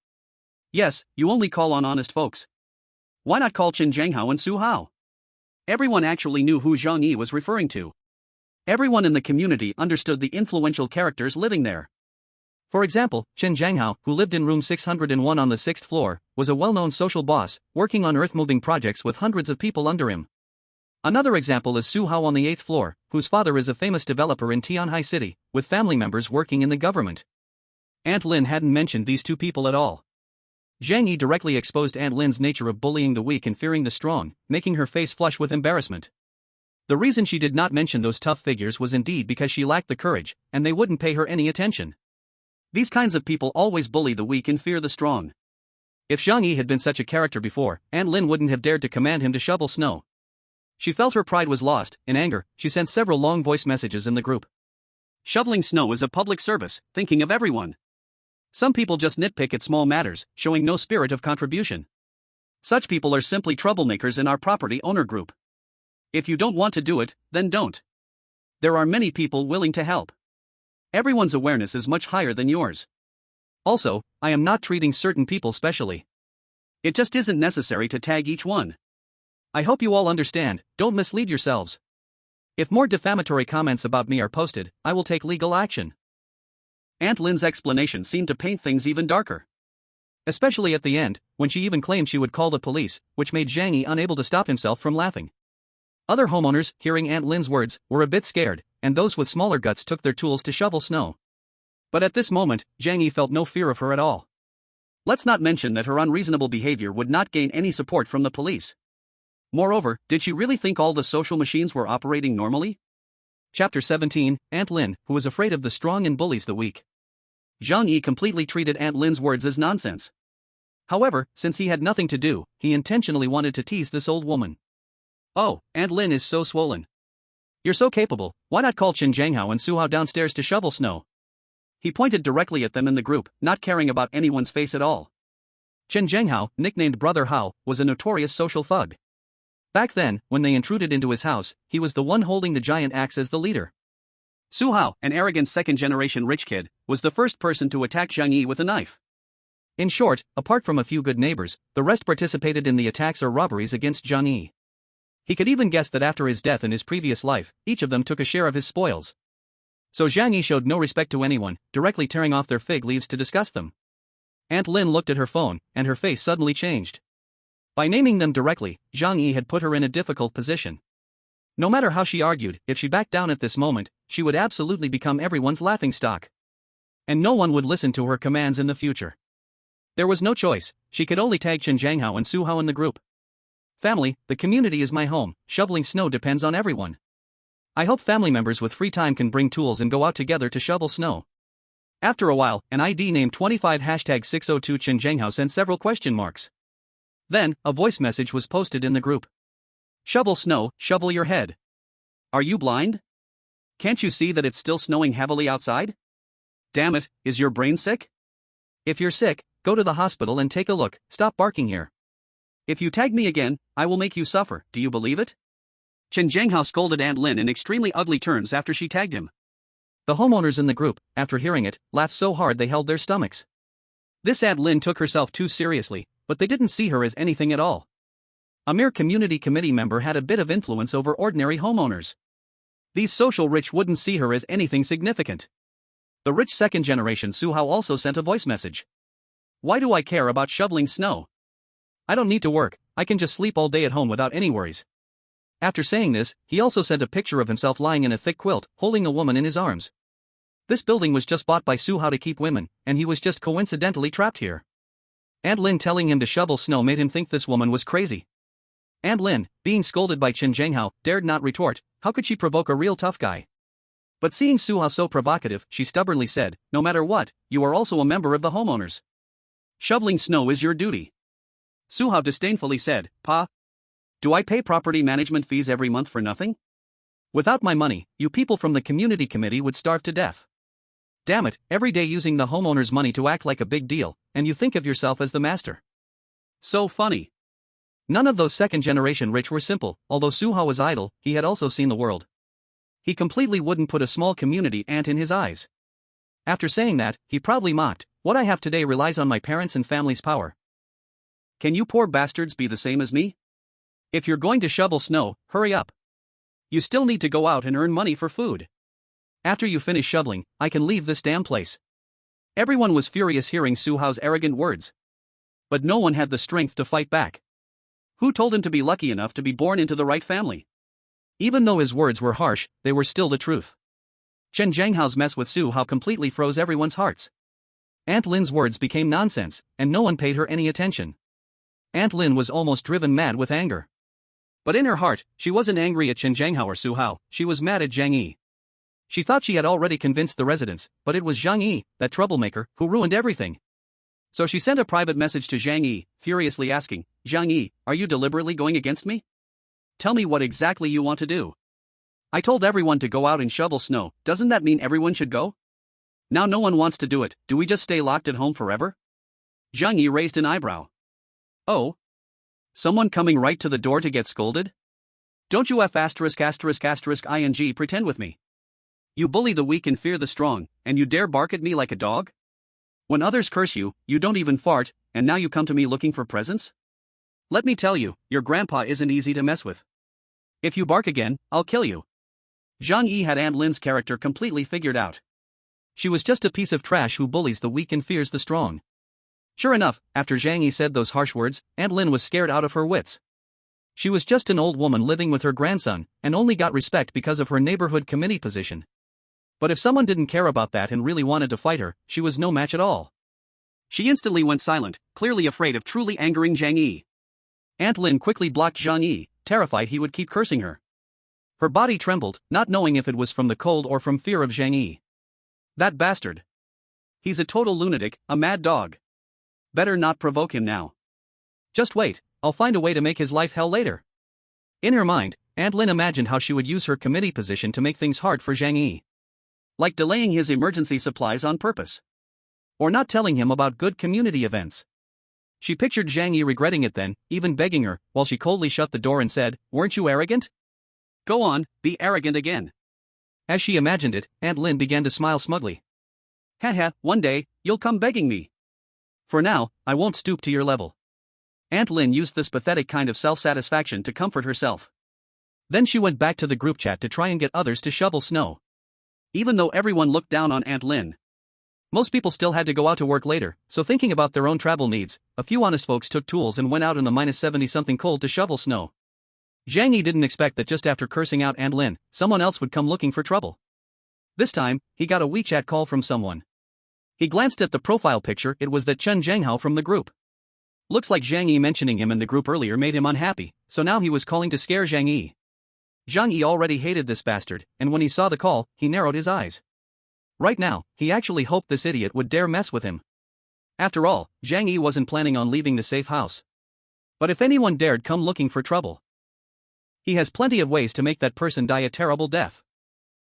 Yes, you only call on honest folks. Why not call Qin Zhanghao and Su Hao? Everyone actually knew who Zhang Yi was referring to. Everyone in the community understood the influential characters living there. For example, Qin Zhanghao, who lived in room 601 on the 6th floor, was a well-known social boss, working on earth-moving projects with hundreds of people under him. Another example is Su Hao on the 8th floor, whose father is a famous developer in Tianhai City, with family members working in the government. Aunt Lin hadn't mentioned these two people at all. Zhang Yi directly exposed Aunt Lin's nature of bullying the weak and fearing the strong, making her face flush with embarrassment. The reason she did not mention those tough figures was indeed because she lacked the courage, and they wouldn't pay her any attention. These kinds of people always bully the weak and fear the strong. If Zhang Yi had been such a character before, Aunt Lin wouldn't have dared to command him to shovel snow. She felt her pride was lost. In anger, she sent several long voice messages in the group. Shoveling snow is a public service, thinking of everyone. Some people just nitpick at small matters, showing no spirit of contribution. Such people are simply troublemakers in our property owner group. If you don't want to do it, then don't. There are many people willing to help. Everyone's awareness is much higher than yours. Also, I am not treating certain people specially. It just isn't necessary to tag each one. I hope you all understand, don't mislead yourselves. If more defamatory comments about me are posted, I will take legal action. Aunt Lin's explanation seemed to paint things even darker. Especially at the end, when she even claimed she would call the police, which made Zhang Yi unable to stop himself from laughing. Other homeowners, hearing Aunt Lin's words, were a bit scared, and those with smaller guts took their tools to shovel snow. But at this moment, Zhang Yi felt no fear of her at all. Let's not mention that her unreasonable behavior would not gain any support from the police. Moreover, did she really think all the social machines were operating normally? Chapter 17, Aunt Lin, who is afraid of the strong and bullies the weak. Zhang Yi completely treated Aunt Lin's words as nonsense. However, since he had nothing to do, he intentionally wanted to tease this old woman. Oh, Aunt Lin is so swollen. You're so capable, why not call Qin Zhanghao and Su Hao downstairs to shovel snow? He pointed directly at them in the group, not caring about anyone's face at all. Qin Zhanghao, nicknamed Brother Hao, was a notorious social thug. Back then, when they intruded into his house, he was the one holding the giant axe as the leader. Su Hao, an arrogant second-generation rich kid, was the first person to attack Zhang Yi with a knife. In short, apart from a few good neighbors, the rest participated in the attacks or robberies against Zhang Yi. He could even guess that after his death in his previous life, each of them took a share of his spoils. So Zhang Yi showed no respect to anyone, directly tearing off their fig leaves to disgust them. Aunt Lin looked at her phone, and her face suddenly changed. By naming them directly, Zhang Yi had put her in a difficult position. No matter how she argued, if she backed down at this moment, she would absolutely become everyone's laughingstock. And no one would listen to her commands in the future. There was no choice, she could only tag Qin Zhanghao and Su Hao in the group. Family, the community is my home, shoveling snow depends on everyone. I hope family members with free time can bring tools and go out together to shovel snow. After a while, an ID named 25 #602 Qin Zhanghao sent several question marks. Then, a voice message was posted in the group. Shovel snow, shovel your head. Are you blind? Can't you see that it's still snowing heavily outside? Damn it, is your brain sick? If you're sick, go to the hospital and take a look, stop barking here. If you tag me again, I will make you suffer, do you believe it? Qin Zhanghao scolded Aunt Lin in extremely ugly terms after she tagged him. The homeowners in the group, after hearing it, laughed so hard they held their stomachs. This Aunt Lin took herself too seriously, but they didn't see her as anything at all. A mere community committee member had a bit of influence over ordinary homeowners. These social rich wouldn't see her as anything significant. The rich second generation Su Hao also sent a voice message. Why do I care about shoveling snow? I don't need to work, I can just sleep all day at home without any worries. After saying this, he also sent a picture of himself lying in a thick quilt, holding a woman in his arms. This building was just bought by Su Hao to keep women, and he was just coincidentally trapped here. Aunt Lin telling him to shovel snow made him think this woman was crazy. Aunt Lin, being scolded by Qin Zhanghao, dared not retort. How could she provoke a real tough guy? But seeing Su Hao so provocative, she stubbornly said, no matter what, you are also a member of the homeowners. Shoveling snow is your duty. Su Hao disdainfully said, Pa, do I pay property management fees every month for nothing? Without my money, you people from the community committee would starve to death. Damn it, every day using the homeowners' money to act like a big deal, and you think of yourself as the master. So funny. None of those second-generation rich were simple. Although Su Hao was idle, he had also seen the world. He completely wouldn't put a small community ant in his eyes. After saying that, he proudly mocked, "What I have today relies on my parents' and family's power. Can you poor bastards be the same as me? If you're going to shovel snow, hurry up. You still need to go out and earn money for food. After you finish shoveling, I can leave this damn place." Everyone was furious hearing Su Hao's arrogant words. But no one had the strength to fight back. Who told him to be lucky enough to be born into the right family? Even though his words were harsh, they were still the truth. Chen Zhanghao's mess with Su Hao completely froze everyone's hearts. Aunt Lin's words became nonsense, and no one paid her any attention. Aunt Lin was almost driven mad with anger. But in her heart, she wasn't angry at Chen Zhanghao or Su Hao, she was mad at Zhang Yi. She thought she had already convinced the residents, but it was Zhang Yi, that troublemaker, who ruined everything. So she sent a private message to Zhang Yi, furiously asking, "Zhang Yi, are you deliberately going against me? Tell me what exactly you want to do. I told everyone to go out and shovel snow, doesn't that mean everyone should go? Now no one wants to do it, do we just stay locked at home forever?" Zhang Yi raised an eyebrow. "Oh? Someone coming right to the door to get scolded? Don't you ****ing pretend with me? You bully the weak and fear the strong, and you dare bark at me like a dog? When others curse you, you don't even fart, and now you come to me looking for presents? Let me tell you, your grandpa isn't easy to mess with. If you bark again, I'll kill you." Zhang Yi had Aunt Lin's character completely figured out. She was just a piece of trash who bullies the weak and fears the strong. Sure enough, after Zhang Yi said those harsh words, Aunt Lin was scared out of her wits. She was just an old woman living with her grandson, and only got respect because of her neighborhood committee position. But if someone didn't care about that and really wanted to fight her, she was no match at all. She instantly went silent, clearly afraid of truly angering Zhang Yi. Aunt Lin quickly blocked Zhang Yi, terrified he would keep cursing her. Her body trembled, not knowing if it was from the cold or from fear of Zhang Yi. That bastard. He's a total lunatic, a mad dog. Better not provoke him now. Just wait, I'll find a way to make his life hell later. In her mind, Aunt Lin imagined how she would use her committee position to make things hard for Zhang Yi. Like delaying his emergency supplies on purpose. Or not telling him about good community events. She pictured Zhang Yi regretting it then, even begging her, while she coldly shut the door and said, "Weren't you arrogant? Go on, be arrogant again." As she imagined it, Aunt Lin began to smile smugly. "Haha, one day, you'll come begging me. For now, I won't stoop to your level." Aunt Lin used this pathetic kind of self-satisfaction to comfort herself. Then she went back to the group chat to try and get others to shovel snow. Even though everyone looked down on Aunt Lin, most people still had to go out to work later, so thinking about their own travel needs, a few honest folks took tools and went out in the -70-something cold to shovel snow. Zhang Yi didn't expect that just after cursing out Aunt Lin, someone else would come looking for trouble. This time, he got a WeChat call from someone. He glanced at the profile picture, it was that Chen Zhanghao from the group. Looks like Zhang Yi mentioning him in the group earlier made him unhappy, so now he was calling to scare Zhang Yi. Zhang Yi already hated this bastard, and when he saw the call, he narrowed his eyes. Right now, he actually hoped this idiot would dare mess with him. After all, Zhang Yi wasn't planning on leaving the safe house. But if anyone dared come looking for trouble, he has plenty of ways to make that person die a terrible death.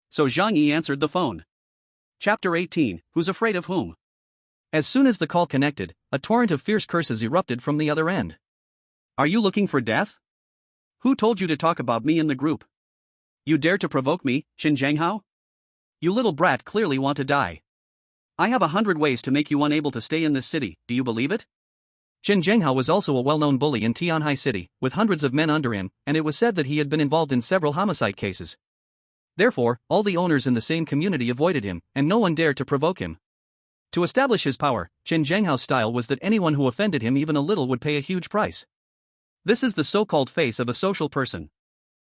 So Zhang Yi answered the phone. Chapter 18, Who's Afraid of Whom? As soon as the call connected, a torrent of fierce curses erupted from the other end. "Are you looking for death? Who told you to talk about me in the group? You dare to provoke me, Chen Zhanghao? You little brat clearly want to die. I have 100 ways to make you unable to stay in this city, do you believe it?" Chen Zhanghao was also a well-known bully in Tianhai City, with hundreds of men under him, and it was said that he had been involved in several homicide cases. Therefore, all the owners in the same community avoided him, and no one dared to provoke him. To establish his power, Chen Zhanghao's style was that anyone who offended him even a little would pay a huge price. This is the so-called face of a social person.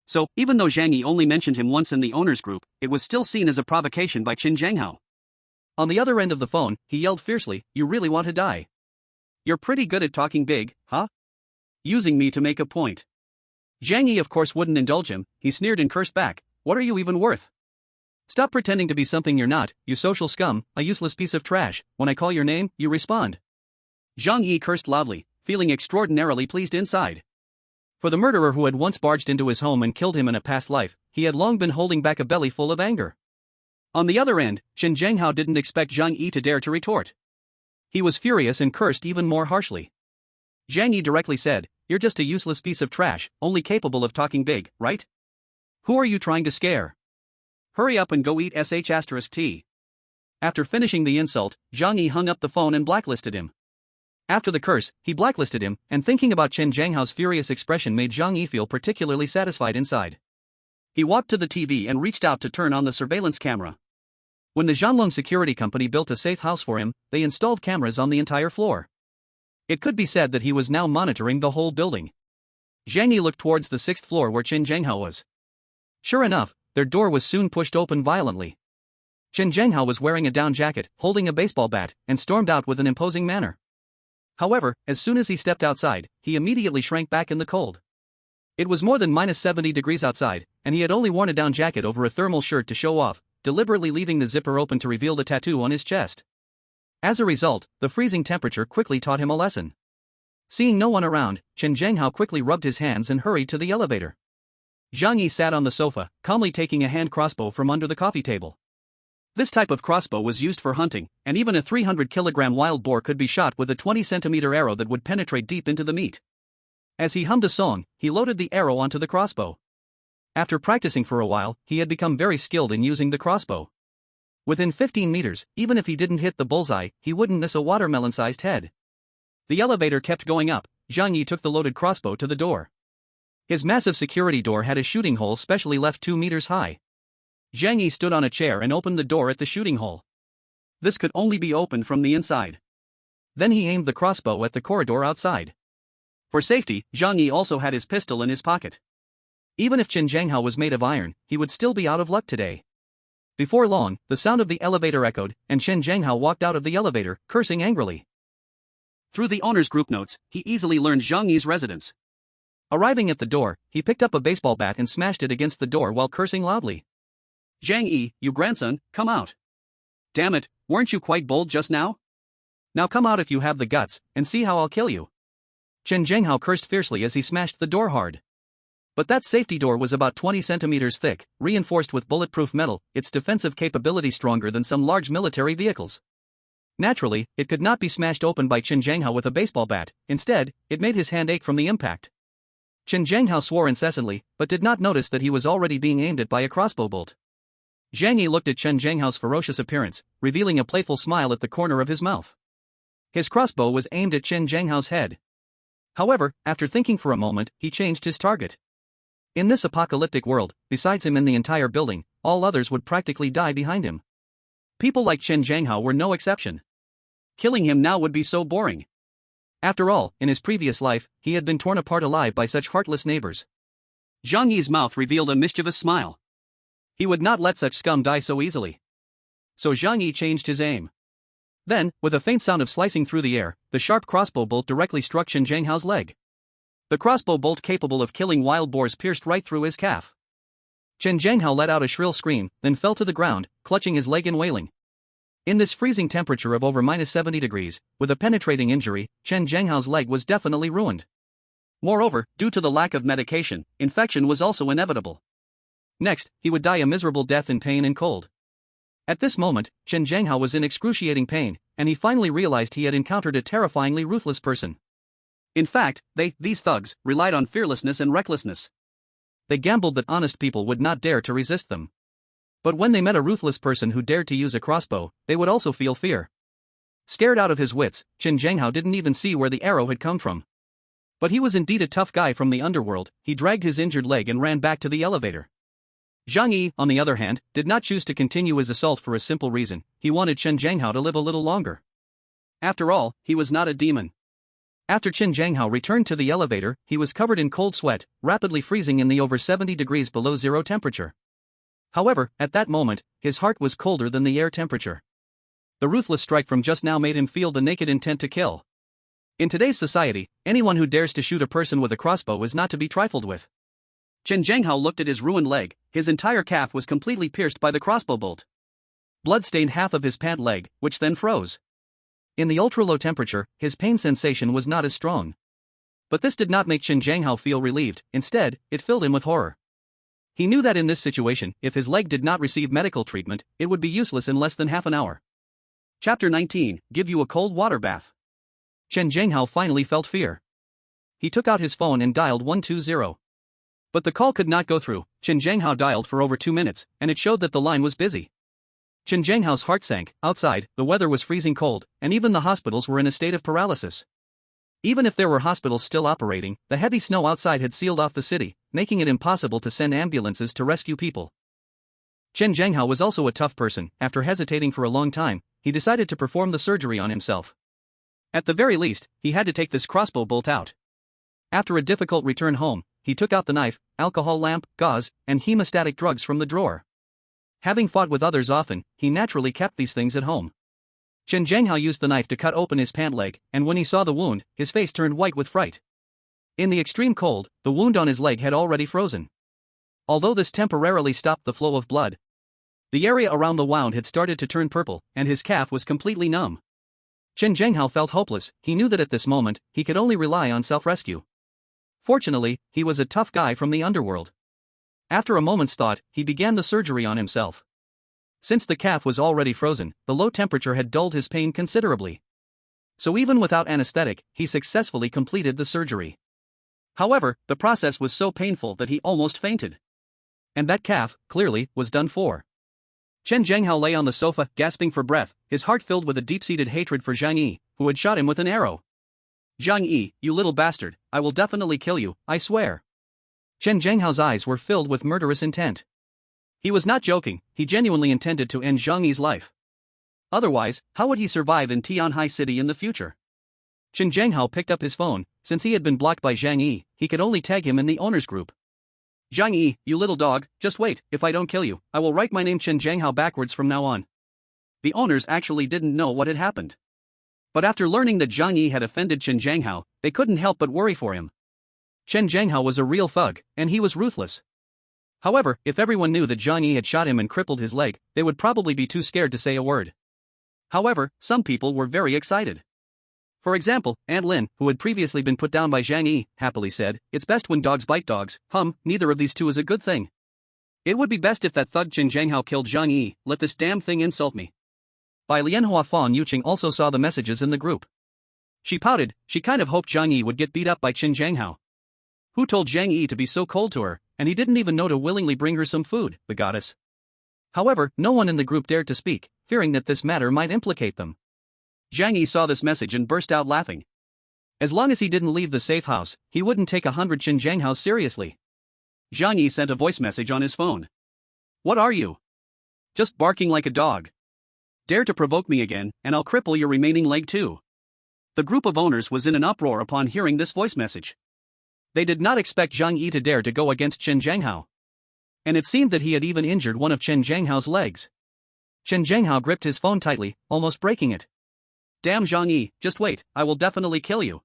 So, even though Zhang Yi only mentioned him once in the owners group, it was still seen as a provocation by Chen Zhanghao. On the other end of the phone, he yelled fiercely, "You really want to die? You're pretty good at talking big, huh? Using me to make a point." Zhang Yi of course wouldn't indulge him, he sneered and cursed back, "What are you even worth? Stop pretending to be something you're not, you social scum, a useless piece of trash. When I call your name, you respond." Zhang Yi cursed loudly, feeling extraordinarily pleased inside. For the murderer who had once barged into his home and killed him in a past life, he had long been holding back a belly full of anger. On the other end, Chen Zhanghao didn't expect Zhang Yi to dare to retort. He was furious and cursed even more harshly. Zhang Yi directly said, "You're just a useless piece of trash, only capable of talking big, right? Who are you trying to scare? Hurry up and go eat sh*t." After finishing the insult, Zhang Yi hung up the phone and blacklisted him. After the curse, he blacklisted him, and thinking about Chen Zhanghao's furious expression made Zhang Yi feel particularly satisfied inside. He walked to the TV and reached out to turn on the surveillance camera. When the Zhanlong security company built a safe house for him, they installed cameras on the entire floor. It could be said that he was now monitoring the whole building. Zhang Yi looked towards the 6th floor where Chen Zhanghao was. Sure enough, their door was soon pushed open violently. Chen Zhanghao was wearing a down jacket, holding a baseball bat, and stormed out with an imposing manner. However, as soon as he stepped outside, he immediately shrank back in the cold. It was more than -70 degrees outside, and he had only worn a down jacket over a thermal shirt to show off, deliberately leaving the zipper open to reveal the tattoo on his chest. As a result, the freezing temperature quickly taught him a lesson. Seeing no one around, Chen Zhanghao quickly rubbed his hands and hurried to the elevator. Zhang Yi sat on the sofa, calmly taking a hand crossbow from under the coffee table. This type of crossbow was used for hunting, and even a 300-kilogram wild boar could be shot with a 20-centimeter arrow that would penetrate deep into the meat. As he hummed a song, he loaded the arrow onto the crossbow. After practicing for a while, he had become very skilled in using the crossbow. Within 15 meters, even if he didn't hit the bullseye, he wouldn't miss a watermelon-sized head. The elevator kept going up. Zhang Yi took the loaded crossbow to the door. His massive security door had a shooting hole specially left 2 meters high. Zhang Yi stood on a chair and opened the door at the shooting hole. This could only be opened from the inside. Then he aimed the crossbow at the corridor outside. For safety, Zhang Yi also had his pistol in his pocket. Even if Chen Zhanghao was made of iron, he would still be out of luck today. Before long, the sound of the elevator echoed, and Chen Zhanghao walked out of the elevator, cursing angrily. Through the owner's group notes, he easily learned Zhang Yi's residence. Arriving at the door, he picked up a baseball bat and smashed it against the door while cursing loudly. "Zhang Yi, you grandson, come out. Damn it, weren't you quite bold just now? Now come out if you have the guts, and see how I'll kill you." Chen Zhanghao cursed fiercely as he smashed the door hard. But that safety door was about 20 centimeters thick, reinforced with bulletproof metal, its defensive capability stronger than some large military vehicles. Naturally, it could not be smashed open by Chen Zhanghao with a baseball bat. Instead, it made his hand ache from the impact. Chen Zhanghao swore incessantly, but did not notice that he was already being aimed at by a crossbow bolt. Zhang Yi looked at Chen Zhanghao's ferocious appearance, revealing a playful smile at the corner of his mouth. His crossbow was aimed at Chen Zhanghao's head. However, after thinking for a moment, he changed his target. In this apocalyptic world, besides him in the entire building, all others would practically die behind him. People like Chen Zhanghao were no exception. Killing him now would be so boring. After all, in his previous life, he had been torn apart alive by such heartless neighbors. Zhang Yi's mouth revealed a mischievous smile. He would not let such scum die so easily. So Zhang Yi changed his aim. Then, with a faint sound of slicing through the air, the sharp crossbow bolt directly struck Chen Zhanghao's leg. The crossbow bolt capable of killing wild boars pierced right through his calf. Chen Zhanghao let out a shrill scream, then fell to the ground, clutching his leg and wailing. In this freezing temperature of over -70 degrees, with a penetrating injury, Chen Zhanghao's leg was definitely ruined. Moreover, due to the lack of medication, infection was also inevitable. Next, he would die a miserable death in pain and cold. At this moment, Chen Zhanghao was in excruciating pain, and he finally realized he had encountered a terrifyingly ruthless person. In fact, these thugs, relied on fearlessness and recklessness. They gambled that honest people would not dare to resist them. But when they met a ruthless person who dared to use a crossbow, they would also feel fear. Scared out of his wits, Chen Zhanghao didn't even see where the arrow had come from. But he was indeed a tough guy from the underworld. He dragged his injured leg and ran back to the elevator. Zhang Yi, on the other hand, did not choose to continue his assault for a simple reason: he wanted Chen Zhanghao to live a little longer. After all, he was not a demon. After Chen Zhanghao returned to the elevator, he was covered in cold sweat, rapidly freezing in the over 70 degrees below zero temperature. However, at that moment, his heart was colder than the air temperature. The ruthless strike from just now made him feel the naked intent to kill. In today's society, anyone who dares to shoot a person with a crossbow is not to be trifled with. Chen Zhanghao looked at his ruined leg. His entire calf was completely pierced by the crossbow bolt. Blood stained half of his pant leg, which then froze. In the ultra-low temperature, his pain sensation was not as strong. But this did not make Chen Zhanghao feel relieved. Instead, it filled him with horror. He knew that in this situation, if his leg did not receive medical treatment, it would be useless in less than half an hour. Chapter 19, Give you a cold water bath. Chen Zhanghao finally felt fear. he took out his phone and dialed 120. But the call could not go through. Chen Zhanghao dialed for over 2 minutes, and it showed that the line was busy. Chen Zhanghao's heart sank. Outside, the weather was freezing cold, and even the hospitals were in a state of paralysis. Even if there were hospitals still operating, the heavy snow outside had sealed off the city, making it impossible to send ambulances to rescue people. Chen Zhanghao was also a tough person. After hesitating for a long time, he decided to perform the surgery on himself. At the very least, he had to take this crossbow bolt out. After a difficult return home, he took out the knife, alcohol lamp, gauze, and hemostatic drugs from the drawer. Having fought with others often, he naturally kept these things at home. Chen Zhanghao used the knife to cut open his pant leg, and when he saw the wound, his face turned white with fright. In the extreme cold, the wound on his leg had already frozen. Although this temporarily stopped the flow of blood, the area around the wound had started to turn purple, and his calf was completely numb. Chen Zhanghao felt hopeless. He knew that at this moment, he could only rely on self-rescue. Fortunately, he was a tough guy from the underworld. After a moment's thought, he began the surgery on himself. Since the calf was already frozen, the low temperature had dulled his pain considerably. So even without anesthetic, he successfully completed the surgery. However, the process was so painful that he almost fainted. And that calf, clearly, was done for. Chen Zhanghao lay on the sofa, gasping for breath, his heart filled with a deep-seated hatred for Zhang Yi, who had shot him with an arrow. "Zhang Yi, you little bastard, I will definitely kill you, I swear." Chen Zhanghao's eyes were filled with murderous intent. He was not joking, he genuinely intended to end Zhang Yi's life. Otherwise, how would he survive in Tianhai City in the future? Chen Zhanghao picked up his phone. Since he had been blocked by Zhang Yi, he could only tag him in the owner's group. "Zhang Yi, you little dog, just wait, if I don't kill you, I will write my name Chen Zhanghao backwards from now on." The owners actually didn't know what had happened. But after learning that Zhang Yi had offended Chen Zhanghao, they couldn't help but worry for him. Chen Zhanghao was a real thug, and he was ruthless. However, if everyone knew that Zhang Yi had shot him and crippled his leg, they would probably be too scared to say a word. However, some people were very excited. For example, Aunt Lin, who had previously been put down by Zhang Yi, happily said, "It's best when dogs bite dogs." Neither of these two is a good thing. It would be best if that thug Chen Zhanghao killed Zhang Yi. Let this damn thing insult me. By Lianhua Fan Yuqing also saw the messages in the group. She pouted. She kind of hoped Zhang Yi would get beat up by Chen Zhanghao. Who told Zhang Yi to be so cold to her, and he didn't even know to willingly bring her some food, the goddess. However, no one in the group dared to speak, fearing that this matter might implicate them. Zhang Yi saw this message and burst out laughing. As long as he didn't leave the safe house, he wouldn't take 100 Chen Zhanghao seriously. Zhang Yi sent a voice message on his phone. "What are you? Just barking like a dog. Dare to provoke me again, and I'll cripple your remaining leg too." The group of owners was in an uproar upon hearing this voice message. They did not expect Zhang Yi to dare to go against Chen Zhanghao. And it seemed that he had even injured one of Chen Zhanghao's legs. Chen Zhanghao gripped his phone tightly, almost breaking it. "Damn Zhang Yi, just wait, I will definitely kill you."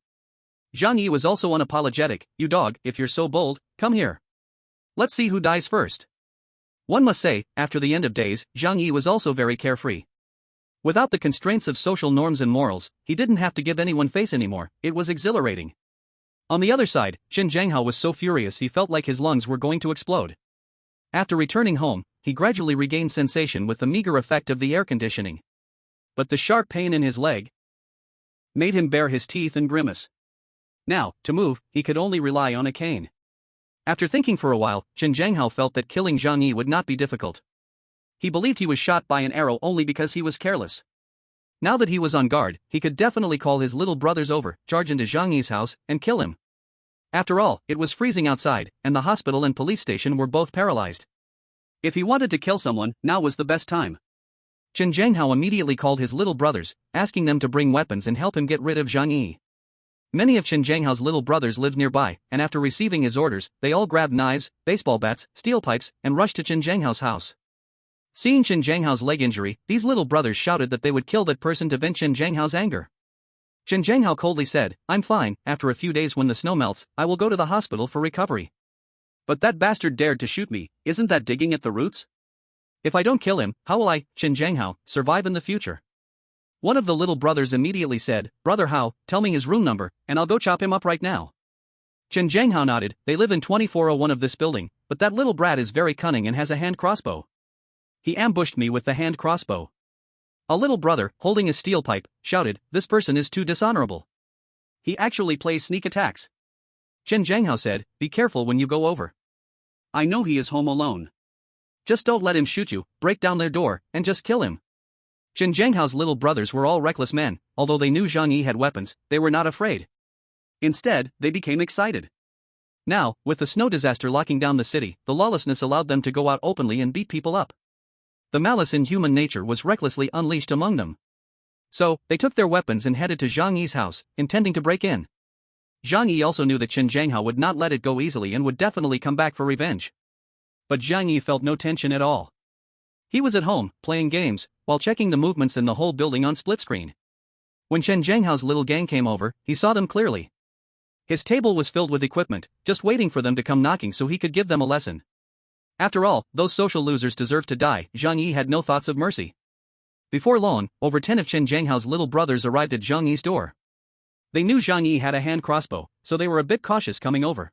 Zhang Yi was also unapologetic. "You dog, if you're so bold, come here. Let's see who dies first." One must say, after the end of days, Zhang Yi was also very carefree. Without the constraints of social norms and morals, he didn't have to give anyone face anymore. It was exhilarating. On the other side, Chen Zhanghao was so furious he felt like his lungs were going to explode. After returning home, he gradually regained sensation with the meager effect of the air conditioning. But the sharp pain in his leg made him bare his teeth and grimace. Now, to move, he could only rely on a cane. After thinking for a while, Chen Zhanghao felt that killing Zhang Yi would not be difficult. He believed he was shot by an arrow only because he was careless. Now that he was on guard, he could definitely call his little brothers over, charge into Zhang Yi's house, and kill him. After all, it was freezing outside, and the hospital and police station were both paralyzed. If he wanted to kill someone, now was the best time. Chen Zhanghao immediately called his little brothers, asking them to bring weapons and help him get rid of Zhang Yi. Many of Chen Zhanghao's little brothers lived nearby, and after receiving his orders, they all grabbed knives, baseball bats, steel pipes, and rushed to Chen Zhanghao's house. Seeing Chen Zhanghao's leg injury, these little brothers shouted that they would kill that person to vent Chen Zhanghao's anger. Chen Zhanghao coldly said, "I'm fine, after a few days when the snow melts, I will go to the hospital for recovery." "But that bastard dared to shoot me, isn't that digging at the roots? If I don't kill him, how will I, Chen Zhanghao, survive in the future?" One of the little brothers immediately said, "Brother Hao, tell me his room number, and I'll go chop him up right now." Chen Zhanghao nodded. "They live in 2401 of this building, but that little brat is very cunning and has a hand crossbow. He ambushed me with the hand crossbow." A little brother, holding a steel pipe, shouted, "This person is too dishonorable. He actually plays sneak attacks. Chen Zhanghao said, "Be careful when you go over. I know he is home alone. Just don't let him shoot you, break down their door, and just kill him." Chen Zhanghao's little brothers were all reckless men. Although they knew Zhang Yi had weapons, they were not afraid. Instead, they became excited. Now, with the snow disaster locking down the city, the lawlessness allowed them to go out openly and beat people up. The malice in human nature was recklessly unleashed among them. So, they took their weapons and headed to Zhang Yi's house, intending to break in. Zhang Yi also knew that Chen Zhanghao would not let it go easily and would definitely come back for revenge. But Zhang Yi felt no tension at all. He was at home, playing games, while checking the movements in the whole building on split screen. When Chen Zhanghao's little gang came over, he saw them clearly. His table was filled with equipment, just waiting for them to come knocking so he could give them a lesson. After all, those social losers deserved to die. Zhang Yi had no thoughts of mercy. Before long, over 10 of Chen Zhanghao's little brothers arrived at Zhang Yi's door. They knew Zhang Yi had a hand crossbow, so they were a bit cautious coming over.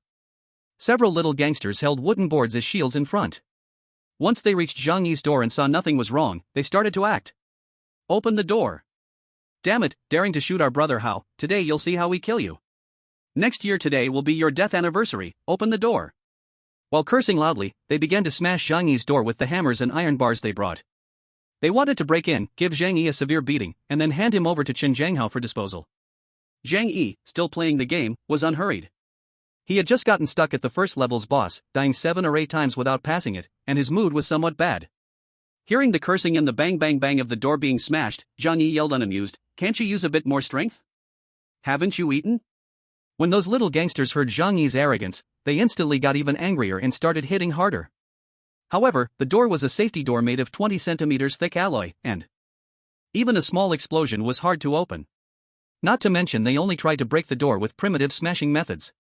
Several little gangsters held wooden boards as shields in front. Once they reached Zhang Yi's door and saw nothing was wrong, they started to act. "Open the door. Damn it, daring to shoot our brother how? Today you'll see how we kill you. Next year today will be your death anniversary, open the door." While cursing loudly, they began to smash Zhang Yi's door with the hammers and iron bars they brought. They wanted to break in, give Zhang Yi a severe beating, and then hand him over to Chen Zhanghao for disposal. Zhang Yi, still playing the game, was unhurried. He had just gotten stuck at the first level's boss, dying 7 or 8 times without passing it, and his mood was somewhat bad. Hearing the cursing and the bang bang bang of the door being smashed, Zhang Yi yelled unamused, "Can't you use a bit more strength? Haven't you eaten?" When those little gangsters heard Zhang Yi's arrogance, they instantly got even angrier and started hitting harder. However, the door was a safety door made of 20 centimeters thick alloy, and even a small explosion was hard to open. Not to mention they only tried to break the door with primitive smashing methods.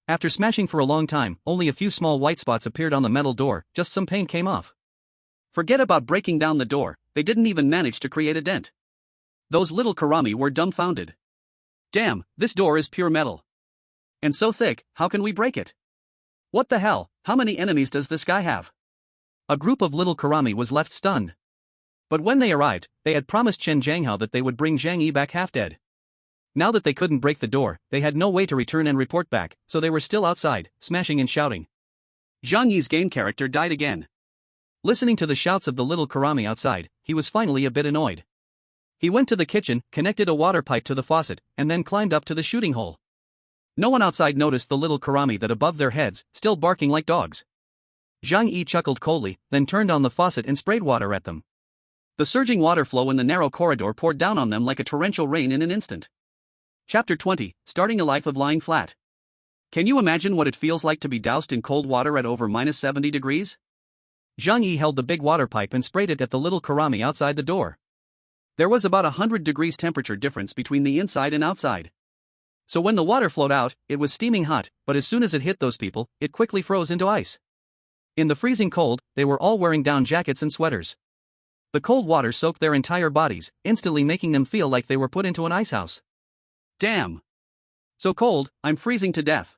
After smashing for a long time, only a few small white spots appeared on the metal door, just some paint came off. Forget about breaking down the door, they didn't even manage to create a dent. Those little karami were dumbfounded. Damn, this door is pure metal. And so thick, how can we break it? What the hell, how many enemies does this guy have? A group of little karami was left stunned. But when they arrived, they had promised Chen Zhanghao that they would bring Zhang Yi back half dead. Now that they couldn't break the door, they had no way to return and report back, so they were still outside, smashing and shouting. Zhang Yi's game character died again. Listening to the shouts of the little karami outside, he was finally a bit annoyed. He went to the kitchen, connected a water pipe to the faucet, and then climbed up to the shooting hole. No one outside noticed the little karami that above their heads, still barking like dogs. Zhang Yi chuckled coldly, then turned on the faucet and sprayed water at them. The surging water flow in the narrow corridor poured down on them like a torrential rain in an instant. Chapter 20, Starting a Life of Lying Flat. Can you imagine what it feels like to be doused in cold water at over -70 degrees? Zhang Yi held the big water pipe and sprayed it at the little karami outside the door. There was about 100 degrees temperature difference between the inside and outside. So when the water flowed out, it was steaming hot, but as soon as it hit those people, it quickly froze into ice. In the freezing cold, they were all wearing down jackets and sweaters. The cold water soaked their entire bodies, instantly making them feel like they were put into an icehouse. Damn! So cold, I'm freezing to death.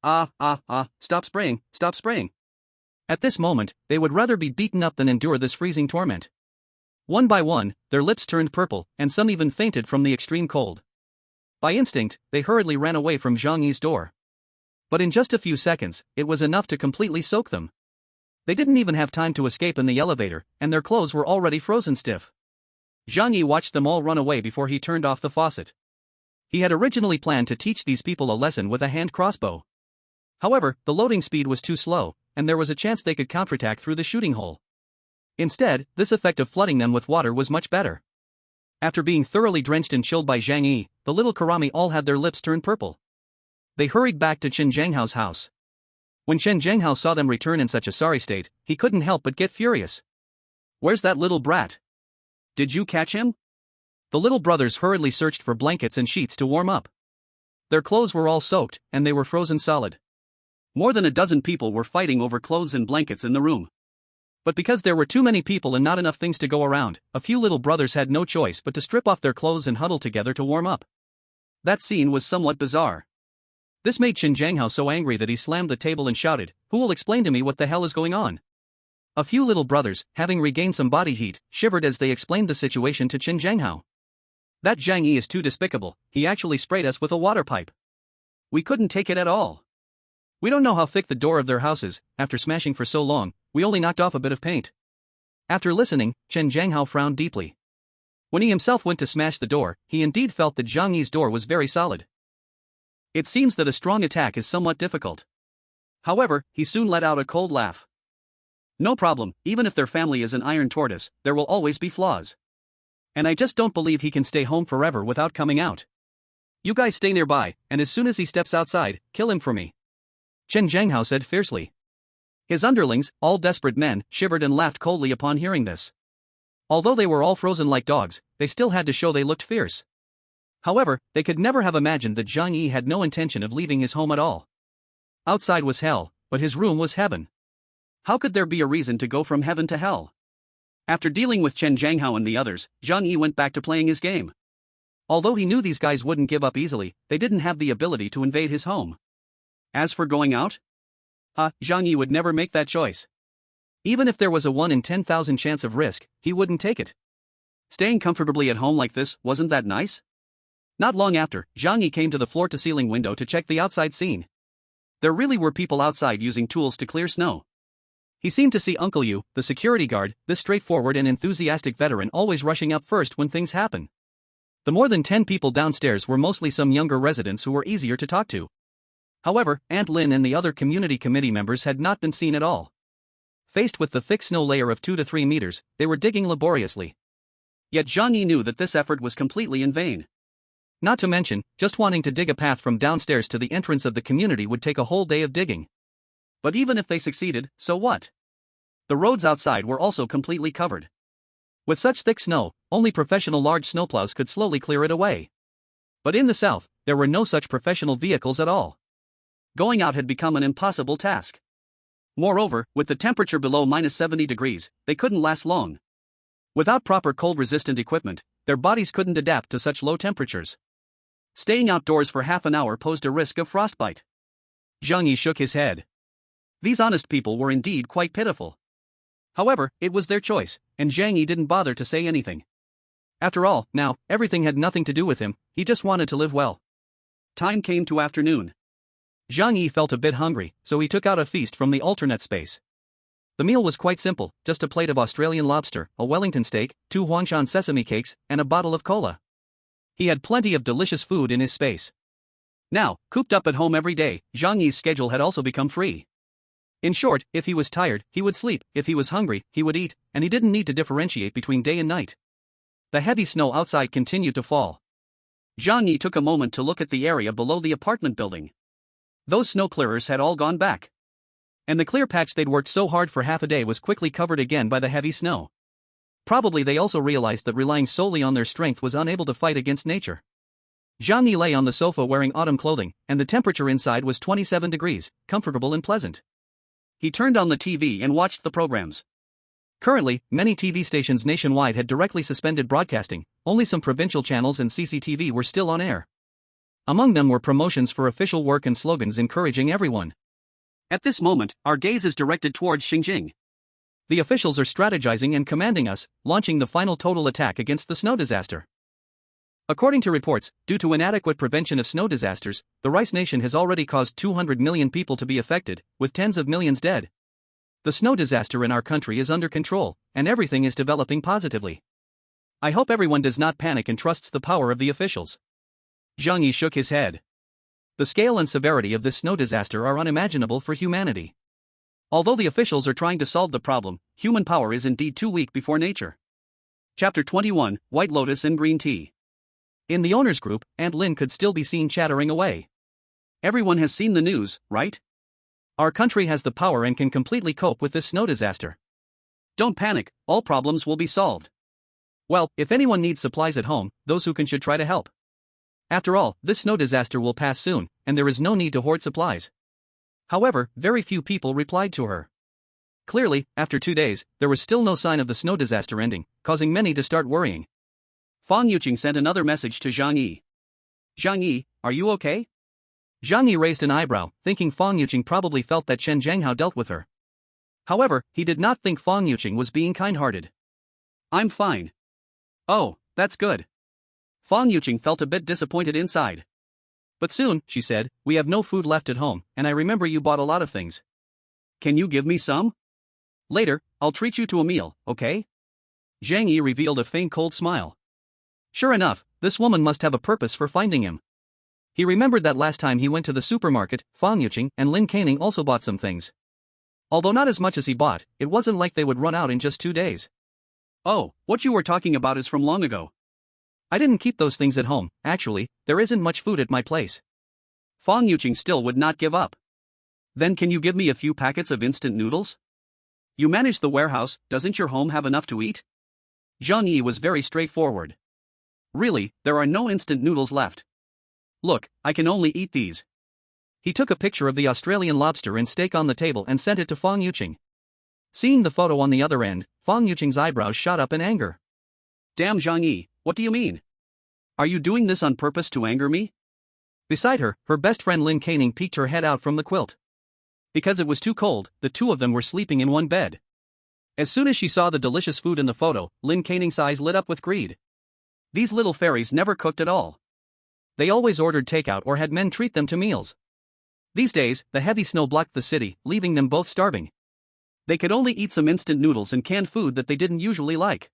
Stop spraying, stop spraying. At this moment, they would rather be beaten up than endure this freezing torment. One by one, their lips turned purple, and some even fainted from the extreme cold. By instinct, they hurriedly ran away from Zhang Yi's door. But in just a few seconds, it was enough to completely soak them. They didn't even have time to escape in the elevator, and their clothes were already frozen stiff. Zhang Yi watched them all run away before he turned off the faucet. He had originally planned to teach these people a lesson with a hand crossbow. However, the loading speed was too slow, and there was a chance they could counterattack through the shooting hole. Instead, this effect of flooding them with water was much better. After being thoroughly drenched and chilled by Zhang Yi, the little karami all had their lips turn purple. They hurried back to Chen Zhanghao's house. When Chen Zhanghao saw them return in such a sorry state, he couldn't help but get furious. "Where's that little brat? Did you catch him?" The little brothers hurriedly searched for blankets and sheets to warm up. Their clothes were all soaked, and they were frozen solid. More than a dozen people were fighting over clothes and blankets in the room. But because there were too many people and not enough things to go around, a few little brothers had no choice but to strip off their clothes and huddle together to warm up. That scene was somewhat bizarre. This made Chen Zhanghao so angry that he slammed the table and shouted, "Who will explain to me what the hell is going on?" A few little brothers, having regained some body heat, shivered as they explained the situation to Chen Zhanghao. "That Zhang Yi is too despicable, he actually sprayed us with a water pipe. We couldn't take it at all. We don't know how thick the door of their house is. After smashing for so long, we only knocked off a bit of paint. After listening, Chen Zhanghao frowned deeply. When he himself went to smash the door, he indeed felt that Zhang Yi's door was very solid. It seems that a strong attack is somewhat difficult. However, he soon let out a cold laugh. No problem, even if their family is an iron tortoise, there will always be flaws. And I just don't believe he can stay home forever without coming out. You guys stay nearby, and as soon as he steps outside, kill him for me. Chen Zhanghao said fiercely. His underlings, all desperate men, shivered and laughed coldly upon hearing this. Although they were all frozen like dogs, they still had to show they looked fierce. However, they could never have imagined that Zhang Yi had no intention of leaving his home at all. Outside was hell, but his room was heaven. How could there be a reason to go from heaven to hell? After dealing with Chen Zhanghao and the others, Zhang Yi went back to playing his game. Although he knew these guys wouldn't give up easily, they didn't have the ability to invade his home. As for going out? Zhang Yi would never make that choice. Even if there was a 1 in 10,000 chance of risk, he wouldn't take it. Staying comfortably at home like this, wasn't that nice? Not long after, Zhang Yi came to the floor-to-ceiling window to check the outside scene. There really were people outside using tools to clear snow. He seemed to see Uncle Yu, the security guard, this straightforward and enthusiastic veteran, always rushing up first when things happen. The more than 10 people downstairs were mostly some younger residents who were easier to talk to. However, Aunt Lin and the other community committee members had not been seen at all. Faced with the thick snow layer of 2 to 3 meters, they were digging laboriously. Yet Zhang Yi knew that this effort was completely in vain. Not to mention, just wanting to dig a path from downstairs to the entrance of the community would take a whole day of digging. But even if they succeeded, so what? The roads outside were also completely covered. With such thick snow, only professional large snowplows could slowly clear it away. But in the south, there were no such professional vehicles at all. Going out had become an impossible task. Moreover, with the temperature below -70 degrees, they couldn't last long. Without proper cold-resistant equipment, their bodies couldn't adapt to such low temperatures. Staying outdoors for half an hour posed a risk of frostbite. Zhang Yi shook his head. These honest people were indeed quite pitiful. However, it was their choice, and Zhang Yi didn't bother to say anything. After all, now, everything had nothing to do with him, he just wanted to live well. Time came to afternoon. Zhang Yi felt a bit hungry, so he took out a feast from the alternate space. The meal was quite simple, just a plate of Australian lobster, a Wellington steak, 2 Huangshan sesame cakes, and a bottle of cola. He had plenty of delicious food in his space. Now, cooped up at home every day, Zhang Yi's schedule had also become free. In short, if he was tired, he would sleep, if he was hungry, he would eat, and he didn't need to differentiate between day and night. The heavy snow outside continued to fall. Zhang Yi took a moment to look at the area below the apartment building. Those snow clearers had all gone back. And the clear patch they'd worked so hard for half a day was quickly covered again by the heavy snow. Probably they also realized that relying solely on their strength was unable to fight against nature. Zhang Yi lay on the sofa wearing autumn clothing, and the temperature inside was 27 degrees, comfortable and pleasant. He turned on the TV and watched the programs. Currently, many TV stations nationwide had directly suspended broadcasting, only some provincial channels and CCTV were still on air. Among them were promotions for official work and slogans encouraging everyone. At this moment, our gaze is directed towards Xinjiang. The officials are strategizing and commanding us, launching the final total attack against the snow disaster. According to reports, due to inadequate prevention of snow disasters, the rice nation has already caused 200 million people to be affected, with tens of millions dead. The snow disaster in our country is under control, and everything is developing positively. I hope everyone does not panic and trusts the power of the officials. Zhang Yi shook his head. The scale and severity of this snow disaster are unimaginable for humanity. Although the officials are trying to solve the problem, human power is indeed too weak before nature. Chapter 21, White Lotus and Green Tea. In the owner's group, Aunt Lin could still be seen chattering away. Everyone has seen the news, right? Our country has the power and can completely cope with this snow disaster. Don't panic, all problems will be solved. Well, if anyone needs supplies at home, those who can should try to help. After all, this snow disaster will pass soon, and there is no need to hoard supplies. However, very few people replied to her. Clearly, after 2 days, there was still no sign of the snow disaster ending, causing many to start worrying. Fang Yuqing sent another message to Zhang Yi. Zhang Yi, are you okay? Zhang Yi raised an eyebrow, thinking Fang Yuqing probably felt that Chen Zhanghao dealt with her. However, he did not think Fang Yuqing was being kind-hearted. I'm fine. Oh, that's good. Fang Yuqing felt a bit disappointed inside. But soon, she said, we have no food left at home, and I remember you bought a lot of things. Can you give me some? Later, I'll treat you to a meal, okay? Zhang Yi revealed a faint cold smile. Sure enough, this woman must have a purpose for finding him. He remembered that last time he went to the supermarket, Fang Yuqing and Lin Canning also bought some things. Although not as much as he bought, it wasn't like they would run out in just 2 days. Oh, what you were talking about is from long ago. I didn't keep those things at home, actually, there isn't much food at my place. Fang Yuqing still would not give up. Then can you give me a few packets of instant noodles? You manage the warehouse, doesn't your home have enough to eat? Zhang Yi was very straightforward. Really, there are no instant noodles left. Look, I can only eat these. He took a picture of the Australian lobster and steak on the table and sent it to Fang Yuqing. Seeing the photo on the other end, Fang Yuqing's eyebrows shot up in anger. Damn Zhang Yi, what do you mean? Are you doing this on purpose to anger me? Beside her, her best friend Lin Canning peeked her head out from the quilt. Because it was too cold, the two of them were sleeping in one bed. As soon as she saw the delicious food in the photo, Lin Canning's eyes lit up with greed. These little fairies never cooked at all. They always ordered takeout or had men treat them to meals. These days, the heavy snow blocked the city, leaving them both starving. They could only eat some instant noodles and canned food that they didn't usually like.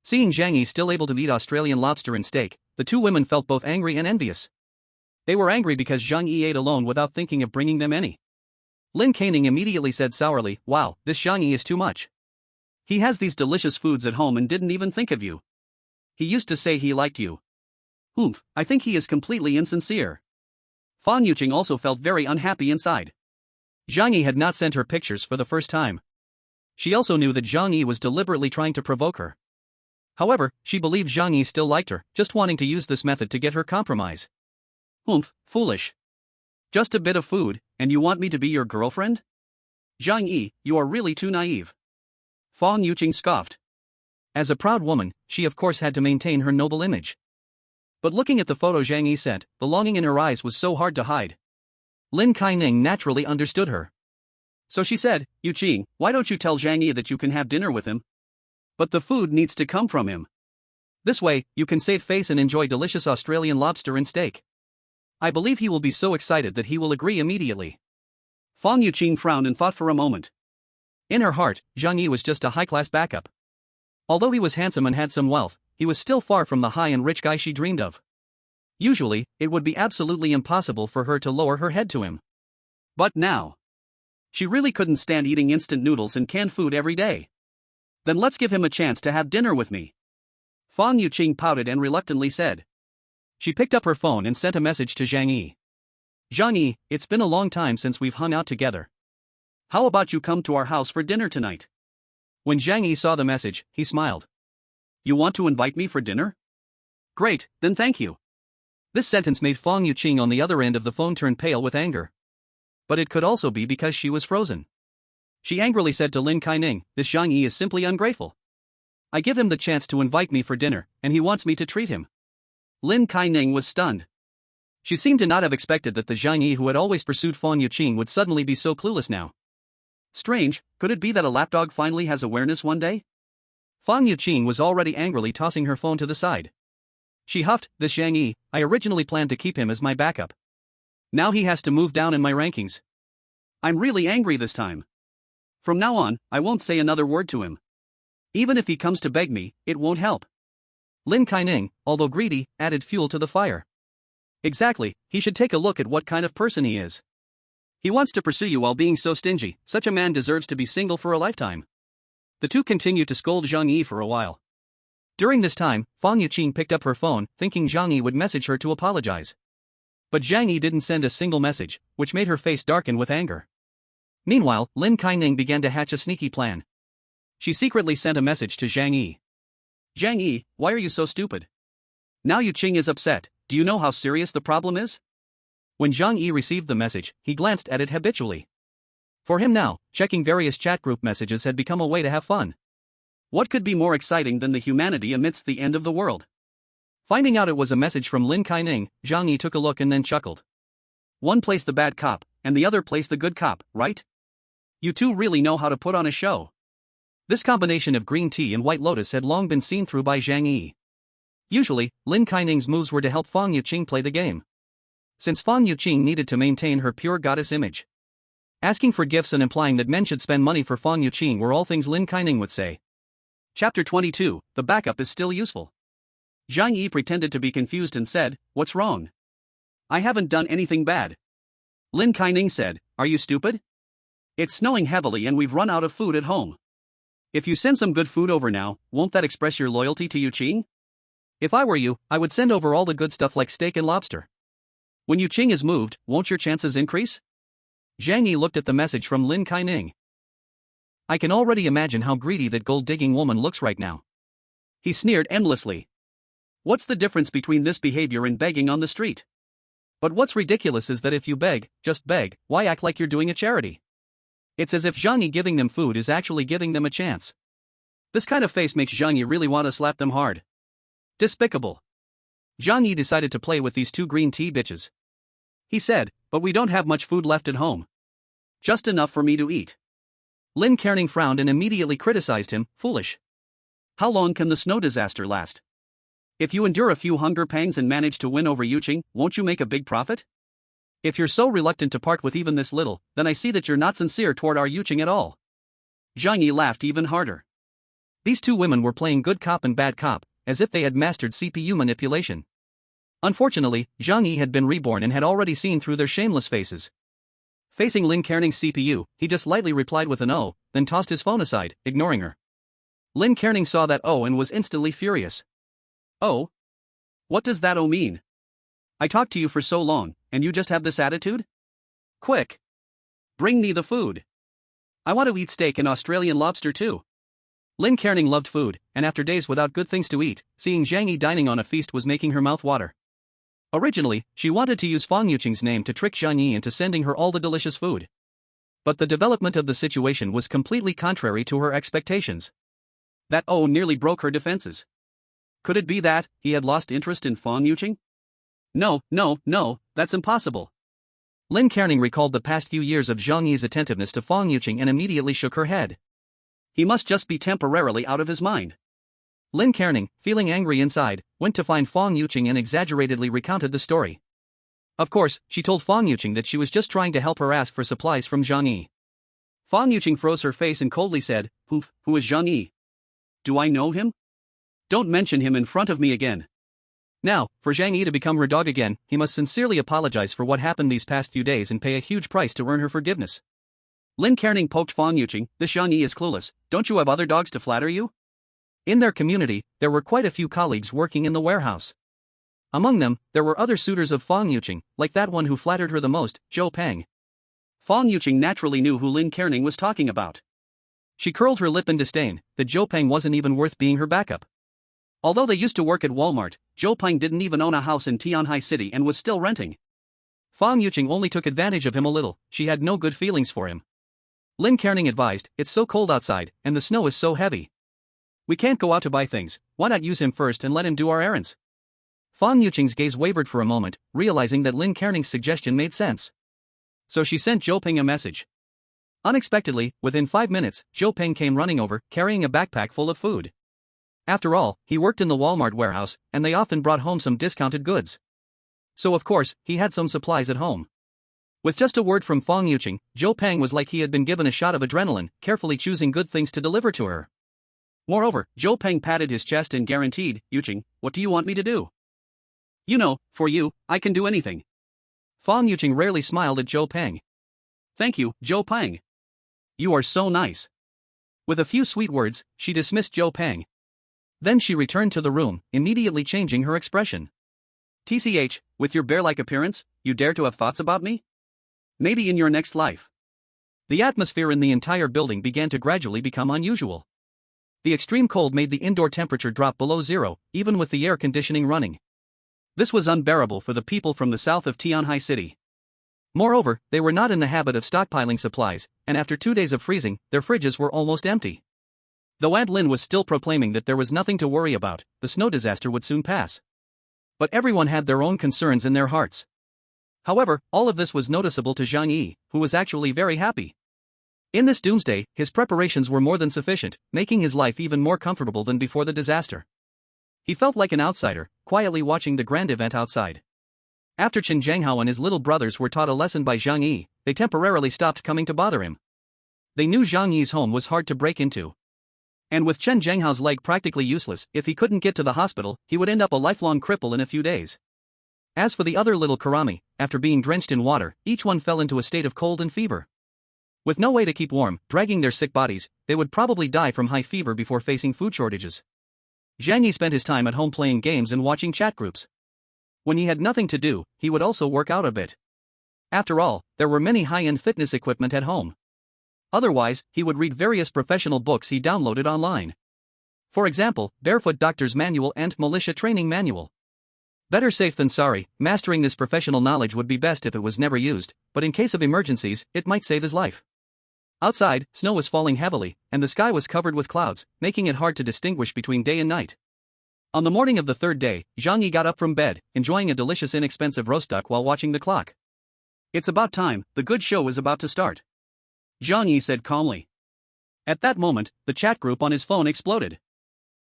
Seeing Zhang Yi still able to eat Australian lobster and steak, the two women felt both angry and envious. They were angry because Zhang Yi ate alone without thinking of bringing them any. Lin Canning immediately said sourly, wow, this Zhang Yi is too much. He has these delicious foods at home and didn't even think of you. He used to say he liked you. Oomph, I think he is completely insincere. Fang Yuqing also felt very unhappy inside. Zhang Yi had not sent her pictures for the first time. She also knew that Zhang Yi was deliberately trying to provoke her. However, she believed Zhang Yi still liked her, just wanting to use this method to get her compromise. Oomph, foolish. Just a bit of food, and you want me to be your girlfriend? Zhang Yi, you are really too naive. Fang Yuqing scoffed. As a proud woman, she of course had to maintain her noble image. But looking at the photo Zhang Yi sent, the longing in her eyes was so hard to hide. Lin Canning naturally understood her. So she said, Yuqing, why don't you tell Zhang Yi that you can have dinner with him? But the food needs to come from him. This way, you can save face and enjoy delicious Australian lobster and steak. I believe he will be so excited that he will agree immediately. Fang Yuqing frowned and thought for a moment. In her heart, Zhang Yi was just a high-class backup. Although he was handsome and had some wealth, he was still far from the high and rich guy she dreamed of. Usually, it would be absolutely impossible for her to lower her head to him. But now, she really couldn't stand eating instant noodles and canned food every day. Then let's give him a chance to have dinner with me. Fang Yuqing pouted and reluctantly said. She picked up her phone and sent a message to Zhang Yi. Zhang Yi, it's been a long time since we've hung out together. How about you come to our house for dinner tonight? When Zhang Yi saw the message, he smiled. You want to invite me for dinner? Great, then thank you. This sentence made Fang Yuqing on the other end of the phone turn pale with anger. But it could also be because she was frozen. She angrily said to Lin Canning, this Zhang Yi is simply ungrateful. I give him the chance to invite me for dinner, and he wants me to treat him. Lin Canning was stunned. She seemed to not have expected that the Zhang Yi who had always pursued Fang Yuqing would suddenly be so clueless now. Strange, could it be that a lapdog finally has awareness one day? Fang Yuqing was already angrily tossing her phone to the side. She huffed, this Zhang Yi, I originally planned to keep him as my backup. Now he has to move down in my rankings. I'm really angry this time. From now on, I won't say another word to him. Even if he comes to beg me, it won't help. Lin Canning, although greedy, added fuel to the fire. Exactly, he should take a look at what kind of person he is. He wants to pursue you while being so stingy, such a man deserves to be single for a lifetime. The two continued to scold Zhang Yi for a while. During this time, Fang Yuqing picked up her phone, thinking Zhang Yi would message her to apologize. But Zhang Yi didn't send a single message, which made her face darken with anger. Meanwhile, Lin Canning began to hatch a sneaky plan. She secretly sent a message to Zhang Yi. Zhang Yi, why are you so stupid? Now Yuqing is upset, do you know how serious the problem is? When Zhang Yi received the message, he glanced at it habitually. For him now, checking various chat group messages had become a way to have fun. What could be more exciting than the humanity amidst the end of the world? Finding out it was a message from Lin Canning, Zhang Yi took a look and then chuckled. One plays the bad cop, and the other plays the good cop, right? You two really know how to put on a show. This combination of green tea and White Lotus had long been seen through by Zhang Yi. Usually, Lin Canning's moves were to help Fang Yuqing play the game. since Fang Yuqing needed to maintain her pure goddess image. Asking for gifts and implying that men should spend money for Fang Yuqing were all things Lin Kaining would say. Chapter 22, the backup is still useful. Zhang Yi pretended to be confused and said, "What's wrong? I haven't done anything bad." Lin Kaining said, "Are you stupid? It's snowing heavily and we've run out of food at home. If you send some good food over now, won't that express your loyalty to Yuqing? If I were you, I would send over all the good stuff like steak and lobster. When Yuqing is moved, won't your chances increase?" Zhang Yi looked at the message from Lin Kaining. "I can already imagine how greedy that gold-digging woman looks right now." He sneered endlessly. "What's the difference between this behavior and begging on the street? But what's ridiculous is that if you beg, just beg, why act like you're doing a charity? It's as if Zhang Yi giving them food is actually giving them a chance." This kind of face makes Zhang Yi really want to slap them hard. Despicable. Zhang Yi decided to play with these two green tea bitches. He said, "But we don't have much food left at home. Just enough for me to eat." Lin Kaining frowned and immediately criticized him, "Foolish. How long can the snow disaster last? If you endure a few hunger pangs and manage to win over Yuqing, won't you make a big profit? If you're so reluctant to part with even this little, then I see that you're not sincere toward our Yuqing at all." Zhang Yi laughed even harder. These two women were playing good cop and bad cop, as if they had mastered CPU manipulation. Unfortunately, Zhang Yi had been reborn and had already seen through their shameless faces. Facing Lin Kaining's CPU, he just lightly replied with an "oh," then tossed his phone aside, ignoring her. Lin Kaining saw that "oh" and was instantly furious. "Oh? What does that "oh" mean? I talked to you for so long, and you just have this attitude? Quick! Bring me the food. I want to eat steak and Australian lobster too." Lin Kaining loved food, and after days without good things to eat, seeing Zhang Yi dining on a feast was making her mouth water. Originally, she wanted to use Fang Yuqing's name to trick Zhang Yi into sending her all the delicious food. But the development of the situation was completely contrary to her expectations. That "oh" nearly broke her defenses. Could it be that he had lost interest in Fang Yuqing? No, that's impossible. Lin Kaining recalled the past few years of Zhang Yi's attentiveness to Fang Yuqing and immediately shook her head. He must just be temporarily out of his mind. Lin Kaining, feeling angry inside, went to find Fang Yuqing and exaggeratedly recounted the story. Of course, she told Fang Yuqing that she was just trying to help her ask for supplies from Zhang Yi. Fang Yuqing froze her face and coldly said, Who is Zhang Yi? Do I know him? Don't mention him in front of me again." Now, for Zhang Yi to become her dog again, he must sincerely apologize for what happened these past few days and pay a huge price to earn her forgiveness. Lin Kaining poked Fang Yuqing, "This Zhang Yi is clueless. Don't you have other dogs to flatter you?" In their community, there were quite a few colleagues working in the warehouse. Among them, there were other suitors of Fang Yuqing, like that one who flattered her the most, Zhou Peng. Fang Yuqing naturally knew who Lin Kaining was talking about. She curled her lip in disdain, that Zhou Peng wasn't even worth being her backup. Although they used to work at Walmart, Zhou Peng didn't even own a house in Tianhai City and was still renting. Fang Yuqing only took advantage of him a little, she had no good feelings for him. Lin Kaining advised, "It's so cold outside, and the snow is so heavy. We can't go out to buy things, why not use him first and let him do our errands?" Fang Yuqing's gaze wavered for a moment, realizing that Lin Kaining's suggestion made sense. So she sent Zhou Peng a message. Unexpectedly, within 5 minutes, Zhou Peng came running over, carrying a backpack full of food. After all, he worked in the Walmart warehouse, and they often brought home some discounted goods. So of course, he had some supplies at home. With just a word from Fang Yuqing, Zhou Peng was like he had been given a shot of adrenaline, carefully choosing good things to deliver to her. Moreover, Zhou Peng patted his chest and guaranteed, "Yuqing, what do you want me to do? You know, for you, I can do anything." Fang Yuqing rarely smiled at Zhou Peng. "Thank you, Zhou Peng. You are so nice." With a few sweet words, she dismissed Zhou Peng. Then she returned to the room, immediately changing her expression. "TCH, with your bear-like appearance, you dare to have thoughts about me? Maybe in your next life." The atmosphere in the entire building began to gradually become unusual. The extreme cold made the indoor temperature drop below zero, even with the air conditioning running. This was unbearable for the people from the south of Tianhai City. Moreover, they were not in the habit of stockpiling supplies, and after 2 days of freezing, their fridges were almost empty. Though Aunt Lin was still proclaiming that there was nothing to worry about, the snow disaster would soon pass. But everyone had their own concerns in their hearts. However, all of this was noticeable to Zhang Yi, who was actually very happy. In this doomsday, his preparations were more than sufficient, making his life even more comfortable than before the disaster. He felt like an outsider, quietly watching the grand event outside. After Chen Zhanghao and his little brothers were taught a lesson by Zhang Yi, they temporarily stopped coming to bother him. They knew Zhang Yi's home was hard to break into. And with Chen Zhanghao's leg practically useless, if he couldn't get to the hospital, he would end up a lifelong cripple in a few days. As for the other little Karami, after being drenched in water, each one fell into a state of cold and fever. With no way to keep warm, dragging their sick bodies, they would probably die from high fever before facing food shortages. Zhang Yi spent his time at home playing games and watching chat groups. When he had nothing to do, he would also work out a bit. After all, there were many high-end fitness equipment at home. Otherwise, he would read various professional books he downloaded online. For example, Barefoot Doctor's Manual and Militia Training Manual. Better safe than sorry, mastering this professional knowledge would be best if it was never used, but in case of emergencies, it might save his life. Outside, snow was falling heavily, and the sky was covered with clouds, making it hard to distinguish between day and night. On the morning of the third day, Zhang Yi got up from bed, enjoying a delicious inexpensive roast duck while watching the clock. It's about time, the good show is about to start, Zhang Yi said calmly. At that moment, the chat group on his phone exploded.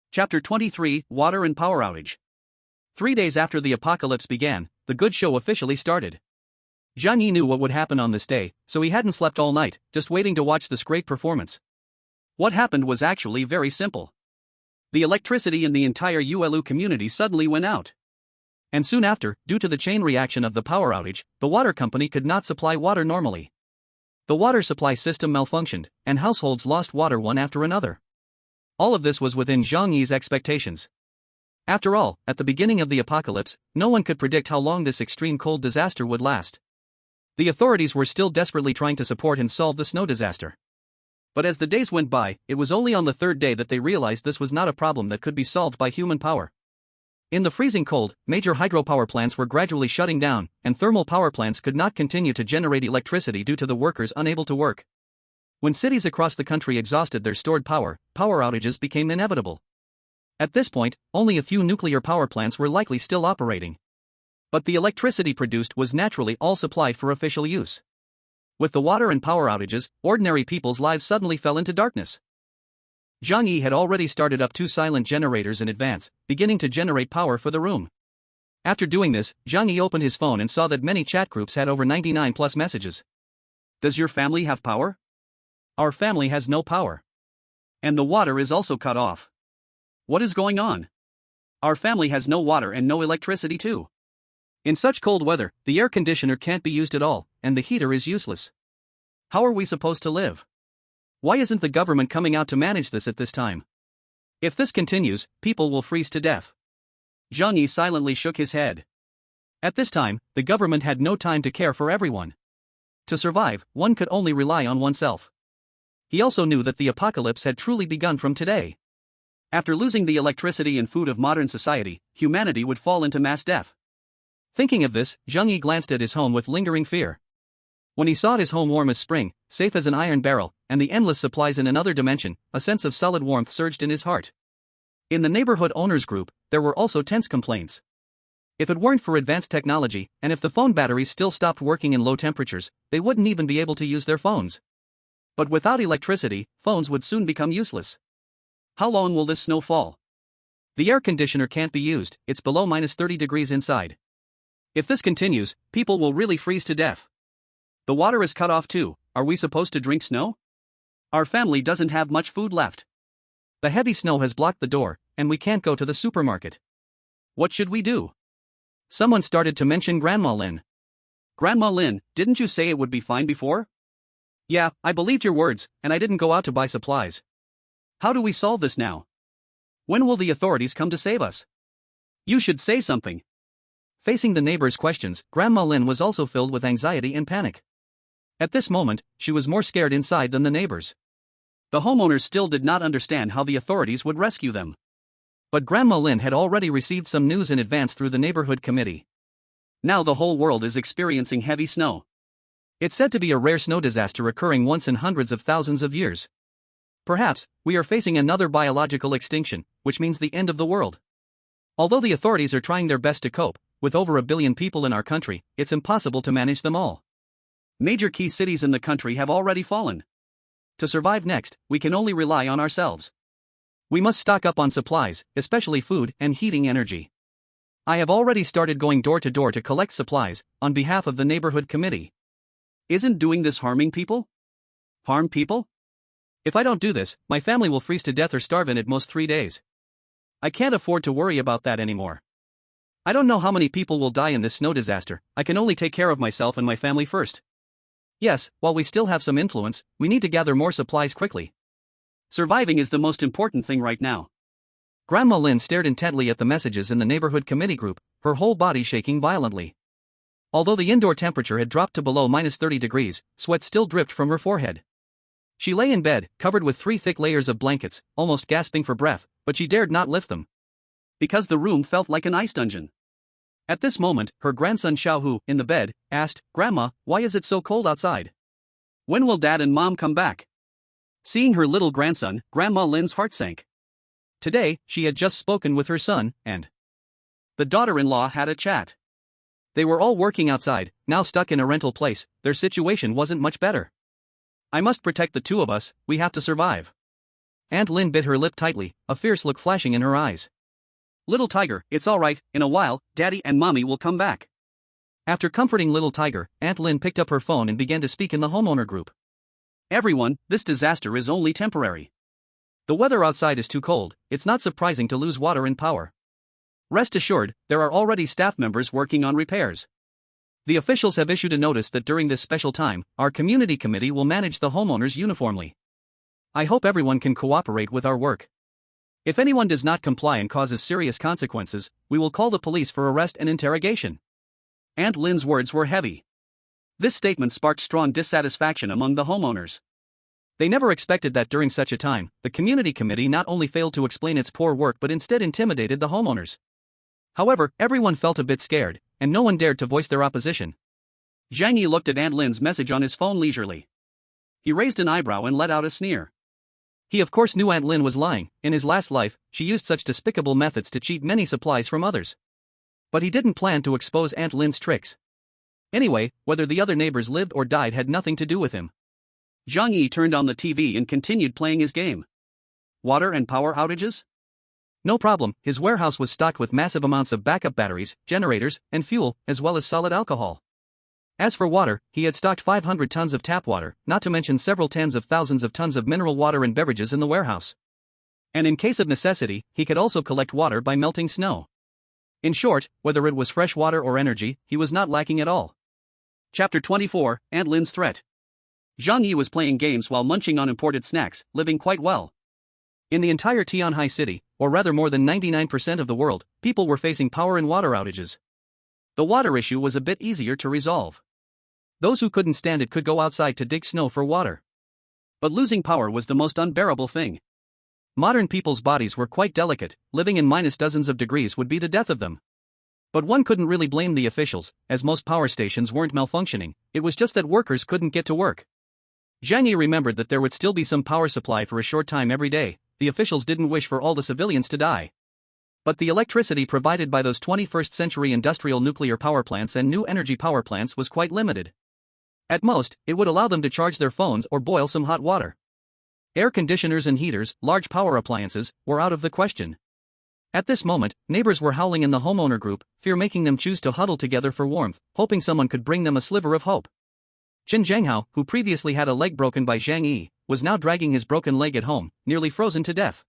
Chapter 23, Water and Power Outage. 3 days after the apocalypse began, the good show officially started. Zhang Yi knew what would happen on this day, so he hadn't slept all night, just waiting to watch this great performance. What happened was actually very simple. The electricity in the entire Yuelu community suddenly went out. And soon after, due to the chain reaction of the power outage, the water company could not supply water normally. The water supply system malfunctioned, and households lost water one after another. All of this was within Zhang Yi's expectations. After all, at the beginning of the apocalypse, no one could predict how long this extreme cold disaster would last. The authorities were still desperately trying to support and solve the snow disaster. But as the days went by, it was only on the third day that they realized this was not a problem that could be solved by human power. In the freezing cold, major hydropower plants were gradually shutting down, and thermal power plants could not continue to generate electricity due to the workers unable to work. When cities across the country exhausted their stored power, power outages became inevitable. At this point, only a few nuclear power plants were likely still operating. But the electricity produced was naturally all supplied for official use. With the water and power outages, ordinary people's lives suddenly fell into darkness. Zhang Yi had already started up 2 silent generators in advance, beginning to generate power for the room. After doing this, Zhang Yi opened his phone and saw that many chat groups had over 99 plus messages. Does your family have power? Our family has no power. And the water is also cut off. What is going on? Our family has no water and no electricity too. In such cold weather, the air conditioner can't be used at all, and the heater is useless. How are we supposed to live? Why isn't the government coming out to manage this at this time? If this continues, people will freeze to death. Zhang Yi silently shook his head. At this time, the government had no time to care for everyone. To survive, one could only rely on oneself. He also knew that the apocalypse had truly begun from today. After losing the electricity and food of modern society, humanity would fall into mass death. Thinking of this, Zhang Yi glanced at his home with lingering fear. When he saw his home warm as spring, safe as an iron barrel, and the endless supplies in another dimension, a sense of solid warmth surged in his heart. In the neighborhood owners group, there were also tense complaints. If it weren't for advanced technology, and if the phone batteries still stopped working in low temperatures, they wouldn't even be able to use their phones. But without electricity, phones would soon become useless. How long will this snow fall? The air conditioner can't be used, it's below -30 degrees inside. If this continues, people will really freeze to death. The water is cut off too. Are we supposed to drink snow? Our family doesn't have much food left. The heavy snow has blocked the door, and we can't go to the supermarket. What should we do? Someone started to mention Grandma Lin. Grandma Lin, didn't you say it would be fine before? Yeah, I believed your words, and I didn't go out to buy supplies. How do we solve this now? When will the authorities come to save us? You should say something. Facing the neighbors' questions, Grandma Lin was also filled with anxiety and panic. At this moment, she was more scared inside than the neighbors. The homeowners still did not understand how the authorities would rescue them. But Grandma Lin had already received some news in advance through the neighborhood committee. Now the whole world is experiencing heavy snow. It's said to be a rare snow disaster occurring once in hundreds of thousands of years. Perhaps, we are facing another biological extinction, which means the end of the world. Although the authorities are trying their best to cope, with over 1 billion people in our country, it's impossible to manage them all. Major key cities in the country have already fallen. To survive next, we can only rely on ourselves. We must stock up on supplies, especially food and heating energy. I have already started going door to door to collect supplies, on behalf of the neighborhood committee. Isn't doing this harming people? Harm people? If I don't do this, my family will freeze to death or starve in at most 3 days. I can't afford to worry about that anymore. I don't know how many people will die in this snow disaster. I can only take care of myself and my family first. Yes, while we still have some influence, we need to gather more supplies quickly. Surviving is the most important thing right now. Grandma Lynn stared intently at the messages in the neighborhood committee group, her whole body shaking violently. Although the indoor temperature had dropped to below -30 degrees, sweat still dripped from her forehead. She lay in bed, covered with 3 thick layers of blankets, almost gasping for breath, but she dared not lift them. Because the room felt like an ice dungeon. At this moment, her grandson Xiaohu, in the bed, asked, "Grandma, why is it so cold outside? When will Dad and Mom come back?" Seeing her little grandson, Grandma Lin's heart sank. Today, she had just spoken with her son, and the daughter-in-law had a chat. They were all working outside, now stuck in a rental place. Their situation wasn't much better. "I must protect the two of us, we have to survive." Aunt Lin bit her lip tightly, a fierce look flashing in her eyes. "Little Tiger, it's alright, in a while, Daddy and Mommy will come back." After comforting Little Tiger, Aunt Lin picked up her phone and began to speak in the homeowner group. "Everyone, this disaster is only temporary. The weather outside is too cold, it's not surprising to lose water and power. Rest assured, there are already staff members working on repairs. The officials have issued a notice that during this special time, our community committee will manage the homeowners uniformly. I hope everyone can cooperate with our work. If anyone does not comply and causes serious consequences, we will call the police for arrest and interrogation." Aunt Lin's words were heavy. This statement sparked strong dissatisfaction among the homeowners. They never expected that during such a time, the community committee not only failed to explain its poor work but instead intimidated the homeowners. However, everyone felt a bit scared, and no one dared to voice their opposition. Zhang Yi looked at Aunt Lin's message on his phone leisurely. He raised an eyebrow and let out a sneer. He of course knew Aunt Lin was lying. In his last life, she used such despicable methods to cheat many supplies from others. But he didn't plan to expose Aunt Lin's tricks. Anyway, whether the other neighbors lived or died had nothing to do with him. Zhang Yi turned on the TV and continued playing his game. Water and power outages? No problem, his warehouse was stocked with massive amounts of backup batteries, generators, and fuel, as well as solid alcohol. As for water, he had stocked 500 tons of tap water, not to mention several tens of thousands of tons of mineral water and beverages in the warehouse. And in case of necessity, he could also collect water by melting snow. In short, whether it was fresh water or energy, he was not lacking at all. Chapter 24, Aunt Lin's Threat. Zhang Yi was playing games while munching on imported snacks, living quite well. In the entire Tianhai city, or rather more than 99% of the world, people were facing power and water outages. The water issue was a bit easier to resolve. Those who couldn't stand it could go outside to dig snow for water. But losing power was the most unbearable thing. Modern people's bodies were quite delicate, living in minus dozens of degrees would be the death of them. But one couldn't really blame the officials, as most power stations weren't malfunctioning, it was just that workers couldn't get to work. Zhang Yi remembered that there would still be some power supply for a short time every day. The officials didn't wish for all the civilians to die. But the electricity provided by those 21st century industrial nuclear power plants and new energy power plants was quite limited. At most, it would allow them to charge their phones or boil some hot water. Air conditioners and heaters, large power appliances, were out of the question. At this moment, neighbors were howling in the homeowner group, fear making them choose to huddle together for warmth, hoping someone could bring them a sliver of hope. Chen Zhanghao, who previously had a leg broken by Zhang Yi, was now dragging his broken leg at home, nearly frozen to death.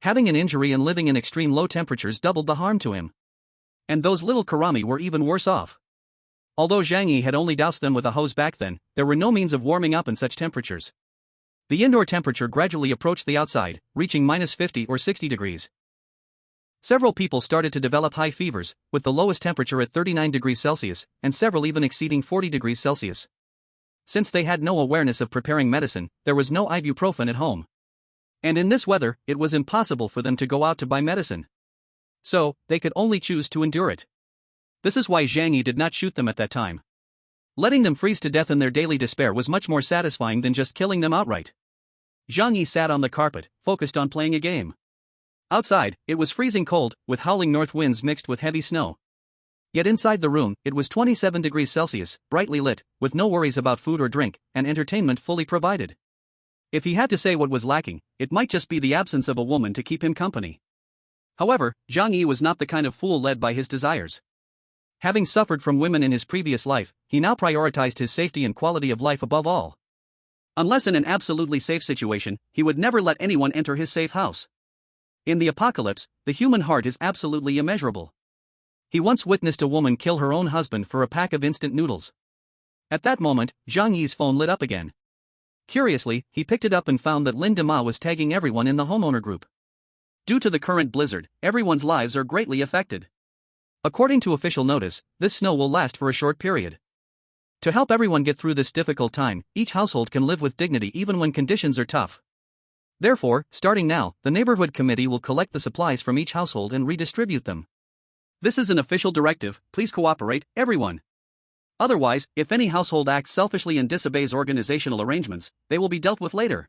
Having an injury and living in extreme low temperatures doubled the harm to him. And those little Karami were even worse off. Although Zhang Yi had only doused them with a hose back then, there were no means of warming up in such temperatures. The indoor temperature gradually approached the outside, reaching -50 or 60 degrees. Several people started to develop high fevers, with the lowest temperature at 39 degrees Celsius, and several even exceeding 40 degrees Celsius. Since they had no awareness of preparing medicine, there was no ibuprofen at home. And in this weather, it was impossible for them to go out to buy medicine. So, they could only choose to endure it. This is why Zhang Yi did not shoot them at that time. Letting them freeze to death in their daily despair was much more satisfying than just killing them outright. Zhang Yi sat on the carpet, focused on playing a game. Outside, it was freezing cold, with howling north winds mixed with heavy snow. Yet inside the room, it was 27 degrees Celsius, brightly lit, with no worries about food or drink, and entertainment fully provided. If he had to say what was lacking, it might just be the absence of a woman to keep him company. However, Zhang Yi was not the kind of fool led by his desires. Having suffered from women in his previous life, he now prioritized his safety and quality of life above all. Unless in an absolutely safe situation, he would never let anyone enter his safe house. In the apocalypse, the human heart is absolutely immeasurable. He once witnessed a woman kill her own husband for a pack of instant noodles. At that moment, Zhang Yi's phone lit up again. Curiously, he picked it up and found that Lin Dema was tagging everyone in the homeowner group. Due to the current blizzard, everyone's lives are greatly affected. According to official notice, this snow will last for a short period. To help everyone get through this difficult time, each household can live with dignity even when conditions are tough. Therefore, starting now, the neighborhood committee will collect the supplies from each household and redistribute them. This is an official directive, please cooperate, everyone. Otherwise, if any household acts selfishly and disobeys organizational arrangements, they will be dealt with later.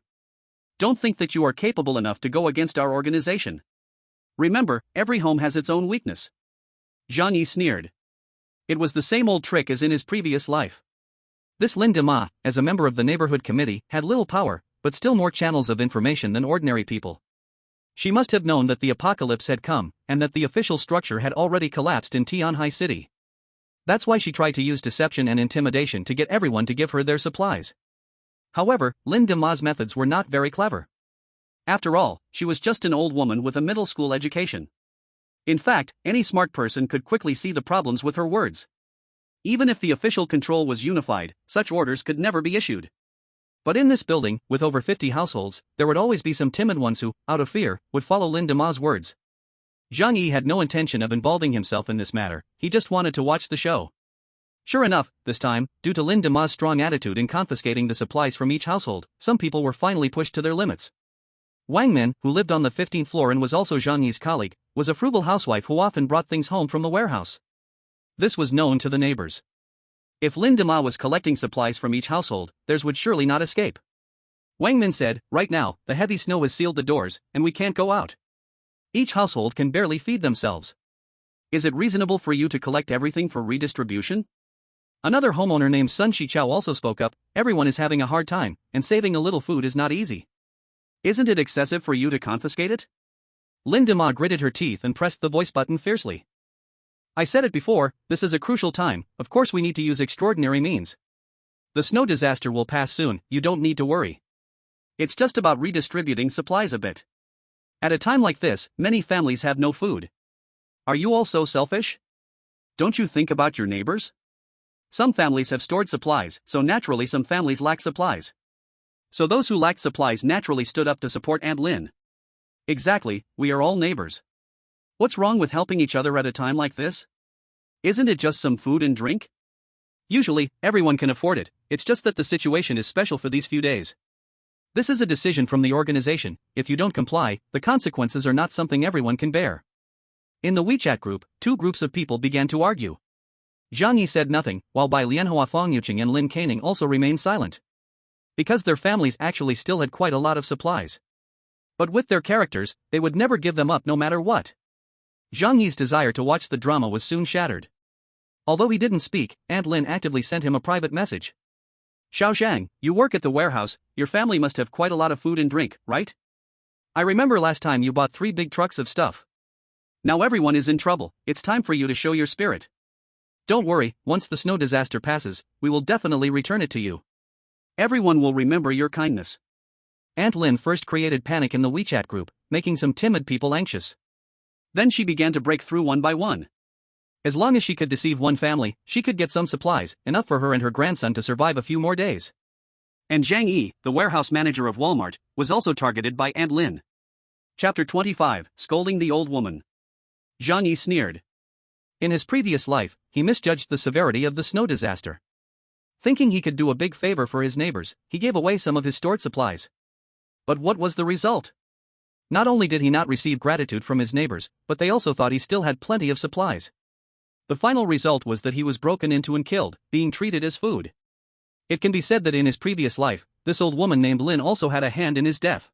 Don't think that you are capable enough to go against our organization. Remember, every home has its own weakness. Zhang Yi sneered. It was the same old trick as in his previous life. This Lin Dema, as a member of the neighborhood committee, had little power, but still more channels of information than ordinary people. She must have known that the apocalypse had come, and that the official structure had already collapsed in Tianhai City. That's why she tried to use deception and intimidation to get everyone to give her their supplies. However, Lin Dema's methods were not very clever. After all, she was just an old woman with a middle school education. In fact, any smart person could quickly see the problems with her words. Even if the official control was unified, such orders could never be issued. But in this building, with over 50 households, there would always be some timid ones who, out of fear, would follow Lin Dema's words. Zhang Yi had no intention of involving himself in this matter, he just wanted to watch the show. Sure enough, this time, due to Lin Dema's strong attitude in confiscating the supplies from each household, some people were finally pushed to their limits. Wang Min, who lived on the 15th floor and was also Zhang Yi's colleague, was a frugal housewife who often brought things home from the warehouse. This was known to the neighbors. If Lin Dema was collecting supplies from each household, theirs would surely not escape. Wang Min said, right now, the heavy snow has sealed the doors, and we can't go out. Each household can barely feed themselves. Is it reasonable for you to collect everything for redistribution? Another homeowner named Sun Shichao also spoke up, everyone is having a hard time, and saving a little food is not easy. Isn't it excessive for you to confiscate it? Lin Dema gritted her teeth and pressed the voice button fiercely. I said it before, this is a crucial time, of course we need to use extraordinary means. The snow disaster will pass soon, you don't need to worry. It's just about redistributing supplies a bit. At a time like this, many families have no food. Are you all so selfish? Don't you think about your neighbors? Some families have stored supplies, so naturally some families lack supplies. So those who lacked supplies naturally stood up to support Aunt Lin. Exactly, we are all neighbors. What's wrong with helping each other at a time like this? Isn't it just some food and drink? Usually, everyone can afford it, it's just that the situation is special for these few days. This is a decision from the organization, if you don't comply, the consequences are not something everyone can bear. In the WeChat group, two groups of people began to argue. Zhang Yi said nothing, while Bai Lianhua Fongyuqing and Lin Caning also remained silent. Because their families actually still had quite a lot of supplies. But with their characters, they would never give them up no matter what. Zhang Yi's desire to watch the drama was soon shattered. Although he didn't speak, Aunt Lin actively sent him a private message. Xiao Zhang, you work at the warehouse, your family must have quite a lot of food and drink, right? I remember last time you bought 3 big trucks of stuff. Now everyone is in trouble, it's time for you to show your spirit. Don't worry, once the snow disaster passes, we will definitely return it to you. Everyone will remember your kindness. Aunt Lin first created panic in the WeChat group, making some timid people anxious. Then she began to break through one by one. As long as she could deceive one family, she could get some supplies, enough for her and her grandson to survive a few more days. And Zhang Yi, the warehouse manager of Walmart, was also targeted by Aunt Lin. Chapter 25, Scolding the Old Woman. Zhang Yi sneered. In his previous life, he misjudged the severity of the snow disaster. Thinking he could do a big favor for his neighbors, he gave away some of his stored supplies. But what was the result? Not only did he not receive gratitude from his neighbors, but they also thought he still had plenty of supplies. The final result was that he was broken into and killed, being treated as food. It can be said that in his previous life, this old woman named Lin also had a hand in his death.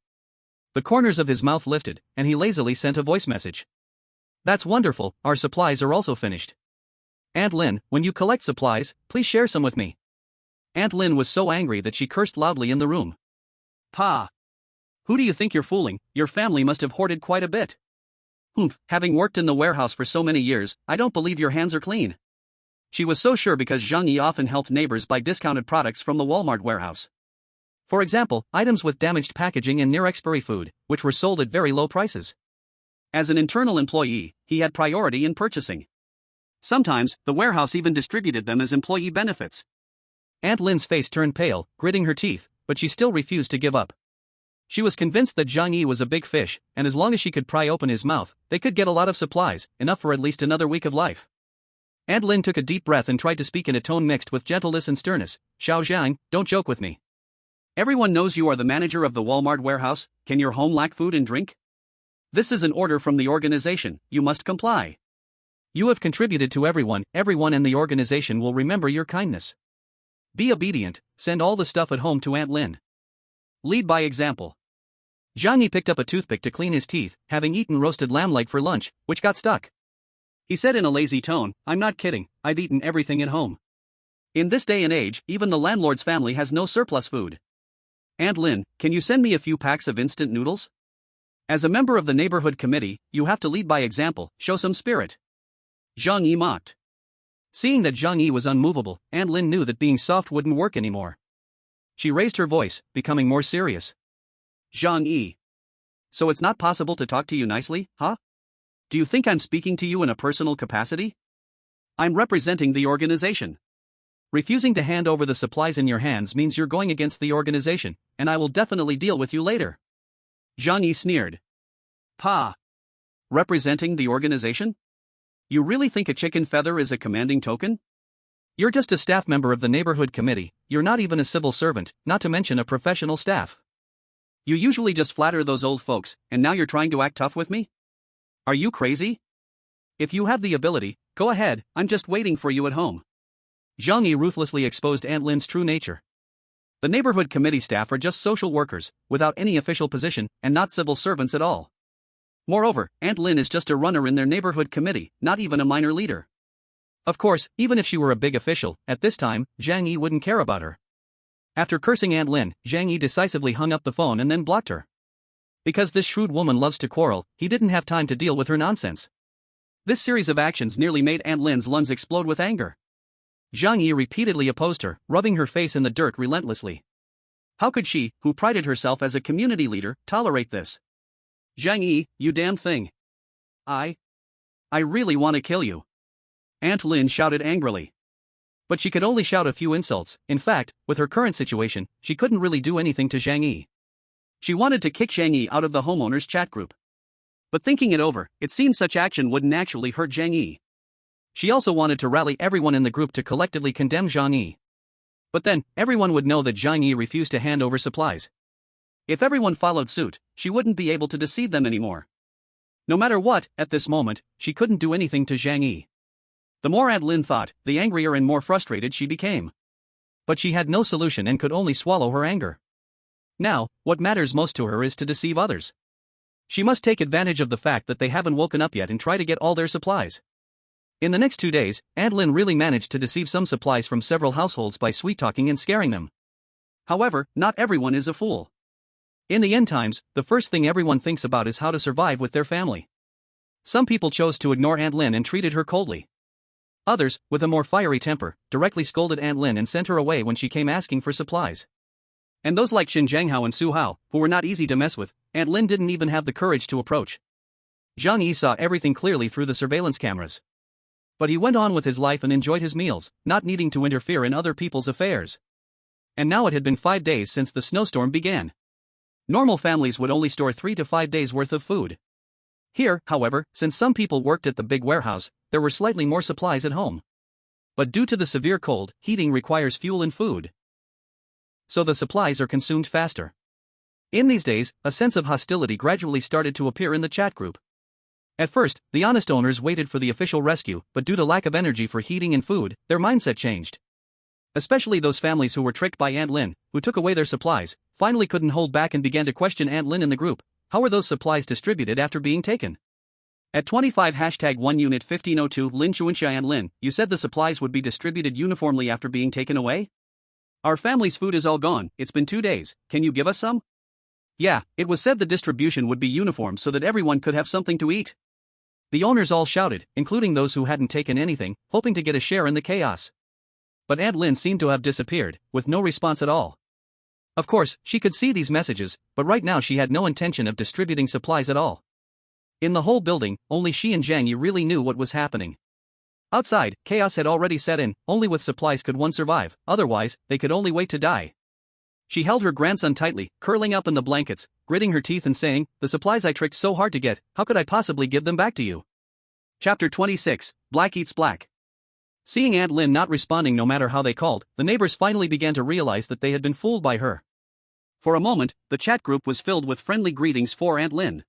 The corners of his mouth lifted, and he lazily sent a voice message. That's wonderful, our supplies are also finished. Aunt Lin, when you collect supplies, please share some with me. Aunt Lin was so angry that she cursed loudly in the room. Pa! Who do you think you're fooling? Your family must have hoarded quite a bit. Humph, having worked in the warehouse for so many years, I don't believe your hands are clean. She was so sure because Zhang Yi often helped neighbors buy discounted products from the Walmart warehouse. For example, items with damaged packaging and near-expiry food, which were sold at very low prices. As an internal employee, he had priority in purchasing. Sometimes, the warehouse even distributed them as employee benefits. Aunt Lin's face turned pale, gritting her teeth, but she still refused to give up. She was convinced that Zhang Yi was a big fish, and as long as she could pry open his mouth, they could get a lot of supplies, enough for at least another week of life. Aunt Lin took a deep breath and tried to speak in a tone mixed with gentleness and sternness. Xiao Zhang, don't joke with me. Everyone knows you are the manager of the Walmart warehouse. Can your home lack food and drink? This is an order from the organization, you must comply. You have contributed to everyone in the organization will remember your kindness. Be obedient, send all the stuff at home to Aunt Lin. Lead by example. Zhang Yi picked up a toothpick to clean his teeth, having eaten roasted lamb leg for lunch, which got stuck. He said in a lazy tone, I'm not kidding, I've eaten everything at home. In this day and age, even the landlord's family has no surplus food. Aunt Lin, can you send me a few packs of instant noodles? As a member of the neighborhood committee, you have to lead by example, show some spirit. Zhang Yi mocked. Seeing that Zhang Yi was unmovable, Aunt Lin knew that being soft wouldn't work anymore. She raised her voice, becoming more serious. Zhang Yi. So it's not possible to talk to you nicely, huh? Do you think I'm speaking to you in a personal capacity? I'm representing the organization. Refusing to hand over the supplies in your hands means you're going against the organization, and I will definitely deal with you later. Zhang Yi sneered. Pa. Representing the organization? You really think a chicken feather is a commanding token? You're just a staff member of the neighborhood committee, you're not even a civil servant, not to mention a professional staff. You usually just flatter those old folks, and now you're trying to act tough with me? Are you crazy? If you have the ability, go ahead, I'm just waiting for you at home. Zhang Yi ruthlessly exposed Aunt Lin's true nature. The neighborhood committee staff are just social workers, without any official position, and not civil servants at all. Moreover, Aunt Lin is just a runner in their neighborhood committee, not even a minor leader. Of course, even if she were a big official, at this time, Zhang Yi wouldn't care about her. After cursing Aunt Lin, Zhang Yi decisively hung up the phone and then blocked her. Because this shrewd woman loves to quarrel, he didn't have time to deal with her nonsense. This series of actions nearly made Aunt Lin's lungs explode with anger. Zhang Yi repeatedly opposed her, rubbing her face in the dirt relentlessly. How could she, who prided herself as a community leader, tolerate this? Zhang Yi, you damn thing. I really want to kill you. Aunt Lin shouted angrily. But she could only shout a few insults. In fact, with her current situation, she couldn't really do anything to Zhang Yi. She wanted to kick Zhang Yi out of the homeowners' chat group. But thinking it over, it seemed such action wouldn't actually hurt Zhang Yi. She also wanted to rally everyone in the group to collectively condemn Zhang Yi. But then, everyone would know that Zhang Yi refused to hand over supplies. If everyone followed suit, she wouldn't be able to deceive them anymore. No matter what, at this moment, she couldn't do anything to Zhang Yi. The more Aunt Lin thought, the angrier and more frustrated she became. But she had no solution and could only swallow her anger. Now, what matters most to her is to deceive others. She must take advantage of the fact that they haven't woken up yet and try to get all their supplies. In the next 2 days, Aunt Lin really managed to deceive some supplies from several households by sweet-talking and scaring them. However, not everyone is a fool. In the end times, the first thing everyone thinks about is how to survive with their family. Some people chose to ignore Aunt Lin and treated her coldly. Others, with a more fiery temper, directly scolded Aunt Lin and sent her away when she came asking for supplies. And those like Xin Zhanghao and Su Hao, who were not easy to mess with, Aunt Lin didn't even have the courage to approach. Zhang Yi saw everything clearly through the surveillance cameras. But he went on with his life and enjoyed his meals, not needing to interfere in other people's affairs. And now it had been 5 days since the snowstorm began. Normal families would only store 3 to 5 days worth of food. Here, however, since some people worked at the big warehouse, there were slightly more supplies at home. But due to the severe cold, heating requires fuel and food. So the supplies are consumed faster. In these days, a sense of hostility gradually started to appear in the chat group. At first, the honest owners waited for the official rescue, but due to lack of energy for heating and food, their mindset changed. Especially those families who were tricked by Aunt Lin, who took away their supplies, finally couldn't hold back and began to question Aunt Lin in the group. How were those supplies distributed after being taken? At 25 #1 unit 1502 Lin Chuanxia Aunt Lin, you said the supplies would be distributed uniformly after being taken away? Our family's food is all gone, it's been 2 days, can you give us some? Yeah, it was said the distribution would be uniform so that everyone could have something to eat. The owners all shouted, including those who hadn't taken anything, hoping to get a share in the chaos. But Aunt Lin seemed to have disappeared, with no response at all. Of course, she could see these messages, but right now she had no intention of distributing supplies at all. In the whole building, only she and Zhang Yi really knew what was happening. Outside, chaos had already set in, only with supplies could one survive, otherwise, they could only wait to die. She held her grandson tightly, curling up in the blankets, gritting her teeth and saying, "The supplies I tricked so hard to get, how could I possibly give them back to you?" Chapter 26, Black Eats Black. Seeing Aunt Lin not responding no matter how they called, the neighbors finally began to realize that they had been fooled by her. For a moment, the chat group was filled with friendly greetings for Aunt Lin.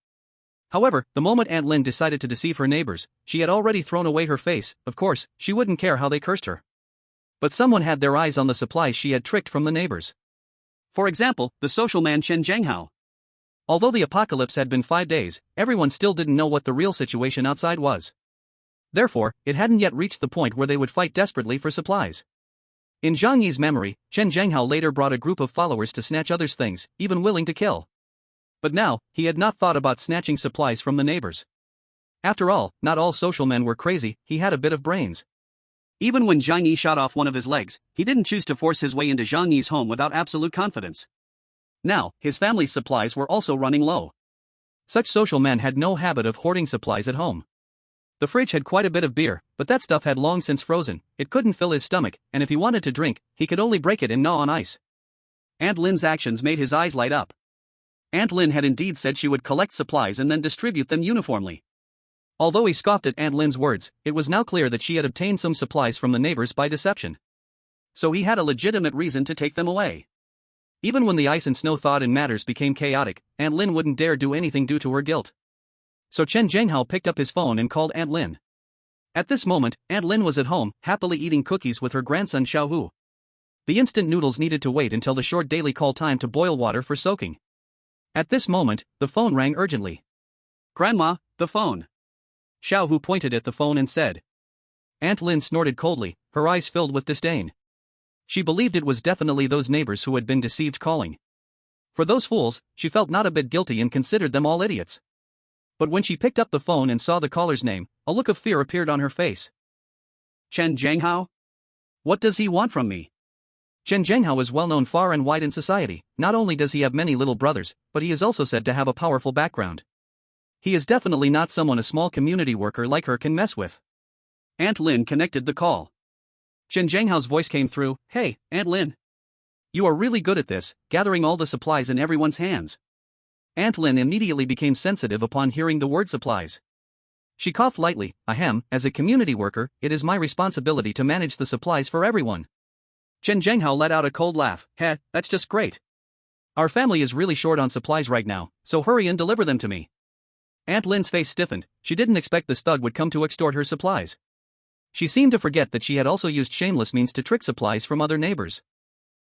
However, the moment Aunt Lin decided to deceive her neighbors, she had already thrown away her face. Of course, she wouldn't care how they cursed her. But someone had their eyes on the supplies she had tricked from the neighbors. For example, the social man Chen Zhanghao. Although the apocalypse had been 5 days, everyone still didn't know what the real situation outside was. Therefore, it hadn't yet reached the point where they would fight desperately for supplies. In Zhang Yi's memory, Chen Zhanghao later brought a group of followers to snatch others' things, even willing to kill. But now, he had not thought about snatching supplies from the neighbors. After all, not all social men were crazy, he had a bit of brains. Even when Zhang Yi shot off one of his legs, he didn't choose to force his way into Zhang Yi's home without absolute confidence. Now, his family's supplies were also running low. Such social men had no habit of hoarding supplies at home. The fridge had quite a bit of beer, but that stuff had long since frozen, it couldn't fill his stomach, and if he wanted to drink, he could only break it and gnaw on ice. Aunt Lin's actions made his eyes light up. Aunt Lin had indeed said she would collect supplies and then distribute them uniformly. Although he scoffed at Aunt Lin's words, it was now clear that she had obtained some supplies from the neighbors by deception. So he had a legitimate reason to take them away. Even when the ice and snow thawed and matters became chaotic, Aunt Lin wouldn't dare do anything due to her guilt. So Chen Zhanghao picked up his phone and called Aunt Lin. At this moment, Aunt Lin was at home, happily eating cookies with her grandson Xiaohu. The instant noodles needed to wait until the short daily call time to boil water for soaking. At this moment, the phone rang urgently. "Grandma, the phone." Xiaohu pointed at the phone and said. Aunt Lin snorted coldly, her eyes filled with disdain. She believed it was definitely those neighbors who had been deceived calling. For those fools, she felt not a bit guilty and considered them all idiots. But when she picked up the phone and saw the caller's name, a look of fear appeared on her face. "Chen Zhanghao? What does he want from me?" Chen Zhanghao is well known far and wide in society. Not only does he have many little brothers, but he is also said to have a powerful background. He is definitely not someone a small community worker like her can mess with. Aunt Lin connected the call. Chen Zhanghao's voice came through. "Hey, Aunt Lin. You are really good at this, gathering all the supplies in everyone's hands." Aunt Lin immediately became sensitive upon hearing the word supplies. She coughed lightly. "Ahem, as a community worker, it is my responsibility to manage the supplies for everyone." Chen Zhanghao let out a cold laugh. "Heh, that's just great. Our family is really short on supplies right now, so hurry and deliver them to me." Aunt Lin's face stiffened. She didn't expect this thug would come to extort her supplies. She seemed to forget that she had also used shameless means to trick supplies from other neighbors.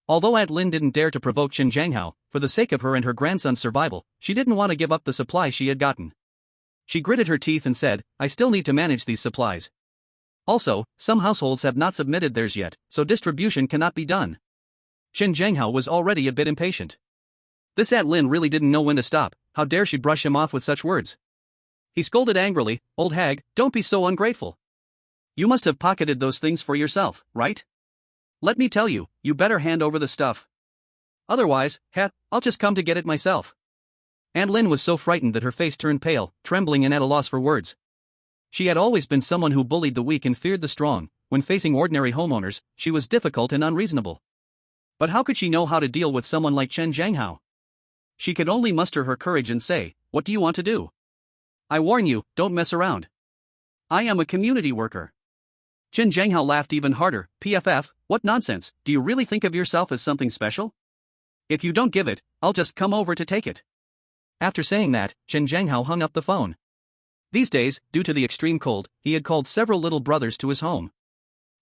Although Aunt Lin didn't dare to provoke Chen Zhanghao, for the sake of her and her grandson's survival, she didn't want to give up the supplies she had gotten. She gritted her teeth and said, "I still need to manage these supplies. Also, some households have not submitted theirs yet, so distribution cannot be done." Chen Zhanghao was already a bit impatient. This Aunt Lin really didn't know when to stop. How dare she brush him off with such words? He scolded angrily, "Old hag, don't be so ungrateful. You must have pocketed those things for yourself, right? Let me tell you, you better hand over the stuff. Otherwise, I'll just come to get it myself." Aunt Lin was so frightened that her face turned pale, trembling and at a loss for words. She had always been someone who bullied the weak and feared the strong. When facing ordinary homeowners, she was difficult and unreasonable. But how could she know how to deal with someone like Chen Zhanghao? She could only muster her courage and say, "What do you want to do? I warn you, don't mess around. I am a community worker." Chen Zhanghao laughed even harder. "PFF, what nonsense, do you really think of yourself as something special? If you don't give it, I'll just come over to take it." After saying that, Chen Zhanghao hung up the phone. These days, due to the extreme cold, he had called several little brothers to his home.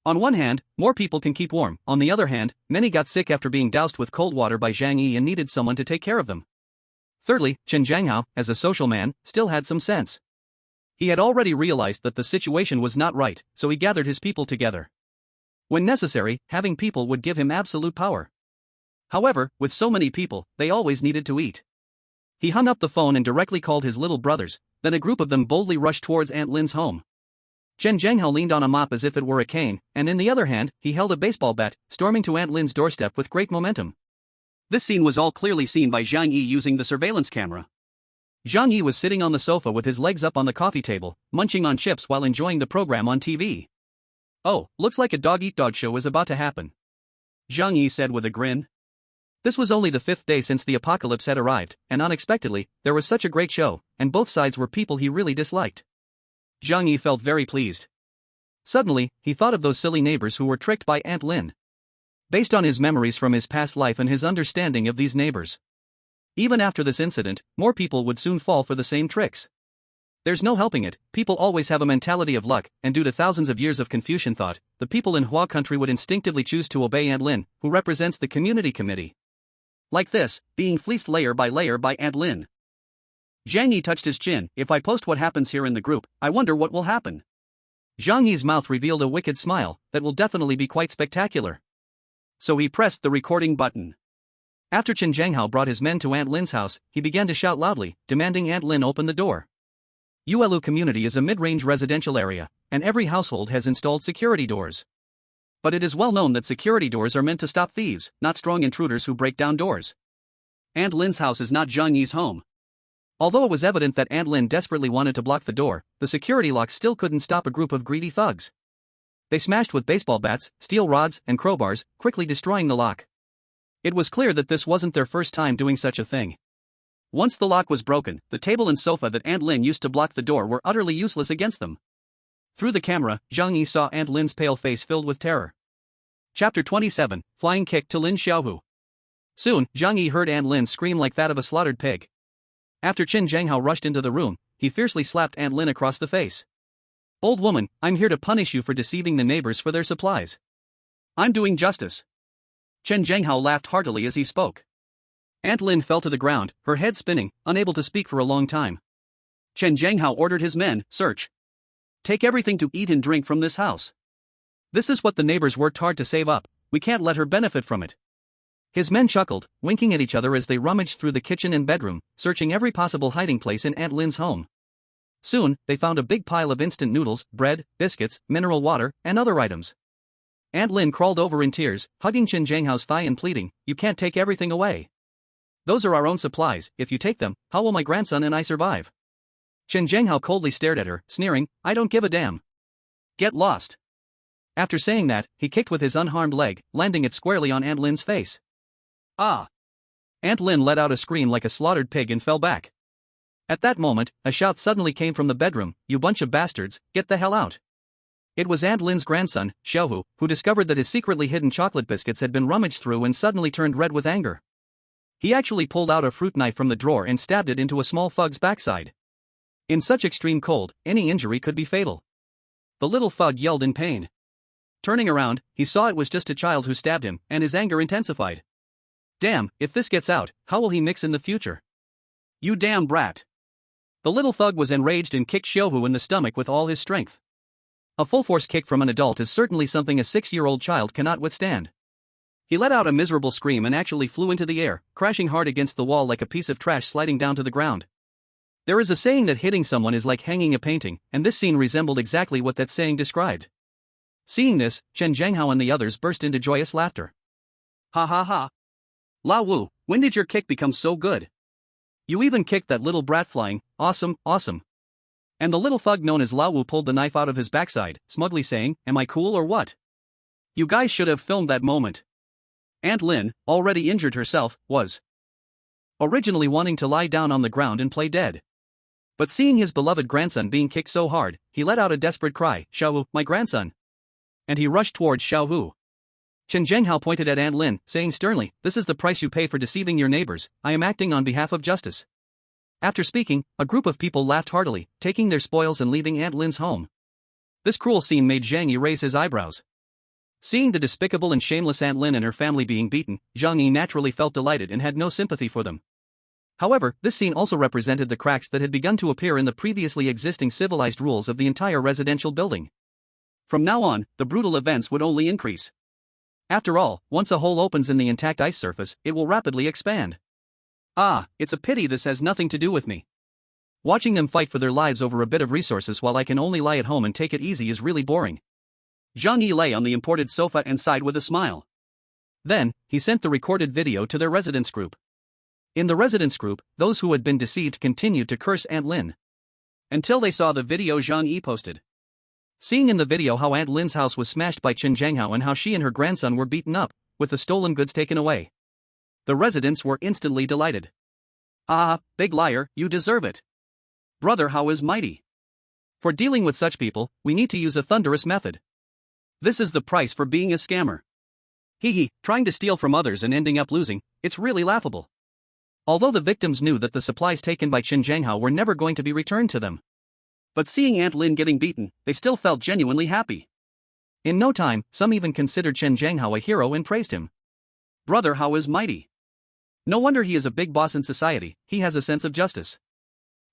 On one hand, more people can keep warm. On the other hand, many got sick after being doused with cold water by Zhang Yi and needed someone to take care of them. Thirdly, Chen Zhanghao, as a social man, still had some sense. He had already realized that the situation was not right, so he gathered his people together. When necessary, having people would give him absolute power. However, with so many people, they always needed to eat. He hung up the phone and directly called his little brothers. Then a group of them boldly rushed towards Aunt Lin's home. Chen Zhanghao leaned on a mop as if it were a cane, and in the other hand, he held a baseball bat, storming to Aunt Lin's doorstep with great momentum. This scene was all clearly seen by Zhang Yi using the surveillance camera. Zhang Yi was sitting on the sofa with his legs up on the coffee table, munching on chips while enjoying the program on TV. "Oh, looks like a dog-eat-dog show is about to happen," Zhang Yi said with a grin. This was only the 5th day since the apocalypse had arrived, and unexpectedly, there was such a great show, and both sides were people he really disliked. Zhang Yi felt very pleased. Suddenly, he thought of those silly neighbors who were tricked by Aunt Lin. Based on his memories from his past life and his understanding of these neighbors, even after this incident, more people would soon fall for the same tricks. There's no helping it, people always have a mentality of luck, and due to thousands of years of Confucian thought, the people in Hua country would instinctively choose to obey Aunt Lin, who represents the community committee. Like this, being fleeced layer by Aunt Lin. Zhang Yi touched his chin. "If I post what happens here in the group, I wonder what will happen." Zhang Yi's mouth revealed a wicked smile. "That will definitely be quite spectacular." So he pressed the recording button. After Chen Zhanghao brought his men to Aunt Lin's house, he began to shout loudly, demanding Aunt Lin open the door. Yuelu community is a mid-range residential area, and every household has installed security doors. But it is well known that security doors are meant to stop thieves, not strong intruders who break down doors. Aunt Lin's house is not Zhang Yi's home. Although it was evident that Aunt Lin desperately wanted to block the door, the security lock still couldn't stop a group of greedy thugs. They smashed with baseball bats, steel rods, and crowbars, quickly destroying the lock. It was clear that this wasn't their first time doing such a thing. Once the lock was broken, the table and sofa that Aunt Lin used to block the door were utterly useless against them. Through the camera, Zhang Yi saw Aunt Lin's pale face filled with terror. Chapter 27, Flying Kick to Lin Xiaohu. Soon, Zhang Yi heard Aunt Lin scream like that of a slaughtered pig. After Chen Zhanghao rushed into the room, he fiercely slapped Aunt Lin across the face. "Old woman, I'm here to punish you for deceiving the neighbors for their supplies. I'm doing justice." Chen Zhanghao laughed heartily as he spoke. Aunt Lin fell to the ground, her head spinning, unable to speak for a long time. Chen Zhanghao ordered his men, "Search. Take everything to eat and drink from this house. This is what the neighbors worked hard to save up, we can't let her benefit from it." His men chuckled, winking at each other as they rummaged through the kitchen and bedroom, searching every possible hiding place in Aunt Lin's home. Soon, they found a big pile of instant noodles, bread, biscuits, mineral water, and other items. Aunt Lin crawled over in tears, hugging Chen Zhanghao's thigh and pleading, "You can't take everything away. Those are our own supplies, if you take them, how will my grandson and I survive?" Chen Zhanghao coldly stared at her, sneering, "I don't give a damn. Get lost." After saying that, he kicked with his unharmed leg, landing it squarely on Aunt Lin's face. "Ah!" Aunt Lin let out a scream like a slaughtered pig and fell back. At that moment, a shout suddenly came from the bedroom, "You bunch of bastards, get the hell out." It was Aunt Lin's grandson, Xiaohu, who discovered that his secretly hidden chocolate biscuits had been rummaged through and suddenly turned red with anger. He actually pulled out a fruit knife from the drawer and stabbed it into a small thug's backside. In such extreme cold, any injury could be fatal. The little thug yelled in pain. Turning around, he saw it was just a child who stabbed him, and his anger intensified. "Damn, if this gets out, how will he mix in the future? You damn brat." The little thug was enraged and kicked Xiaohu in the stomach with all his strength. A full-force kick from an adult is certainly something a 6-year-old child cannot withstand. He let out a miserable scream and actually flew into the air, crashing hard against the wall like a piece of trash sliding down to the ground. There is a saying that hitting someone is like hanging a painting, and this scene resembled exactly what that saying described. Seeing this, Chen Zhanghao and the others burst into joyous laughter. "Ha ha ha! La Wu, when did your kick become so good? You even kicked that little brat flying, awesome, awesome." And the little thug known as La Wu pulled the knife out of his backside, smugly saying, "Am I cool or what? You guys should have filmed that moment." Aunt Lin, already injured herself, was originally wanting to lie down on the ground and play dead. But seeing his beloved grandson being kicked so hard, he let out a desperate cry, "Xiaohu, my grandson!" And he rushed towards Xiaohu. Chen Zhanghao pointed at Aunt Lin, saying sternly, "This is the price you pay for deceiving your neighbors, I am acting on behalf of justice." After speaking, a group of people laughed heartily, taking their spoils and leaving Aunt Lin's home. This cruel scene made Zhang Yi raise his eyebrows. Seeing the despicable and shameless Aunt Lin and her family being beaten, Zhang Yi naturally felt delighted and had no sympathy for them. However, this scene also represented the cracks that had begun to appear in the previously existing civilized rules of the entire residential building. From now on, the brutal events would only increase. After all, once a hole opens in the intact ice surface, it will rapidly expand. Ah, it's a pity this has nothing to do with me. Watching them fight for their lives over a bit of resources while I can only lie at home and take it easy is really boring. Zhang Yi lay on the imported sofa and sighed with a smile. Then, he sent the recorded video to their residence group. In the residence group, those who had been deceived continued to curse Aunt Lin. Until they saw the video Zhang Yi posted. Seeing in the video how Aunt Lin's house was smashed by Chen Zhanghao and how she and her grandson were beaten up, with the stolen goods taken away. The residents were instantly delighted. Ah, big liar, you deserve it. Brother Hao is mighty. For dealing with such people, we need to use a thunderous method. This is the price for being a scammer. Hee, trying to steal from others and ending up losing, it's really laughable. Although the victims knew that the supplies taken by Chen Zhanghao were never going to be returned to them. But seeing Aunt Lin getting beaten, they still felt genuinely happy. In no time, some even considered Chen Zhanghao a hero and praised him. Brother Hao is mighty. No wonder he is a big boss in society, he has a sense of justice.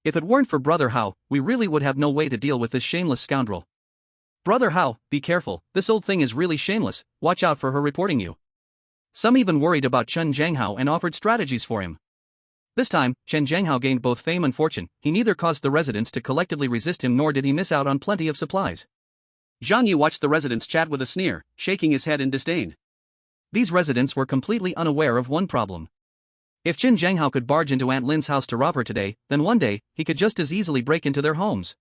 If it weren't for Brother Hao, we really would have no way to deal with this shameless scoundrel. Brother Hao, be careful, this old thing is really shameless, watch out for her reporting you. Some even worried about Chen Zhanghao and offered strategies for him. This time, Chen Zhanghao gained both fame and fortune, he neither caused the residents to collectively resist him nor did he miss out on plenty of supplies. Zhang Yi watched the residents chat with a sneer, shaking his head in disdain. These residents were completely unaware of one problem. If Chen Zhanghao could barge into Aunt Lin's house to rob her today, then one day, he could just as easily break into their homes.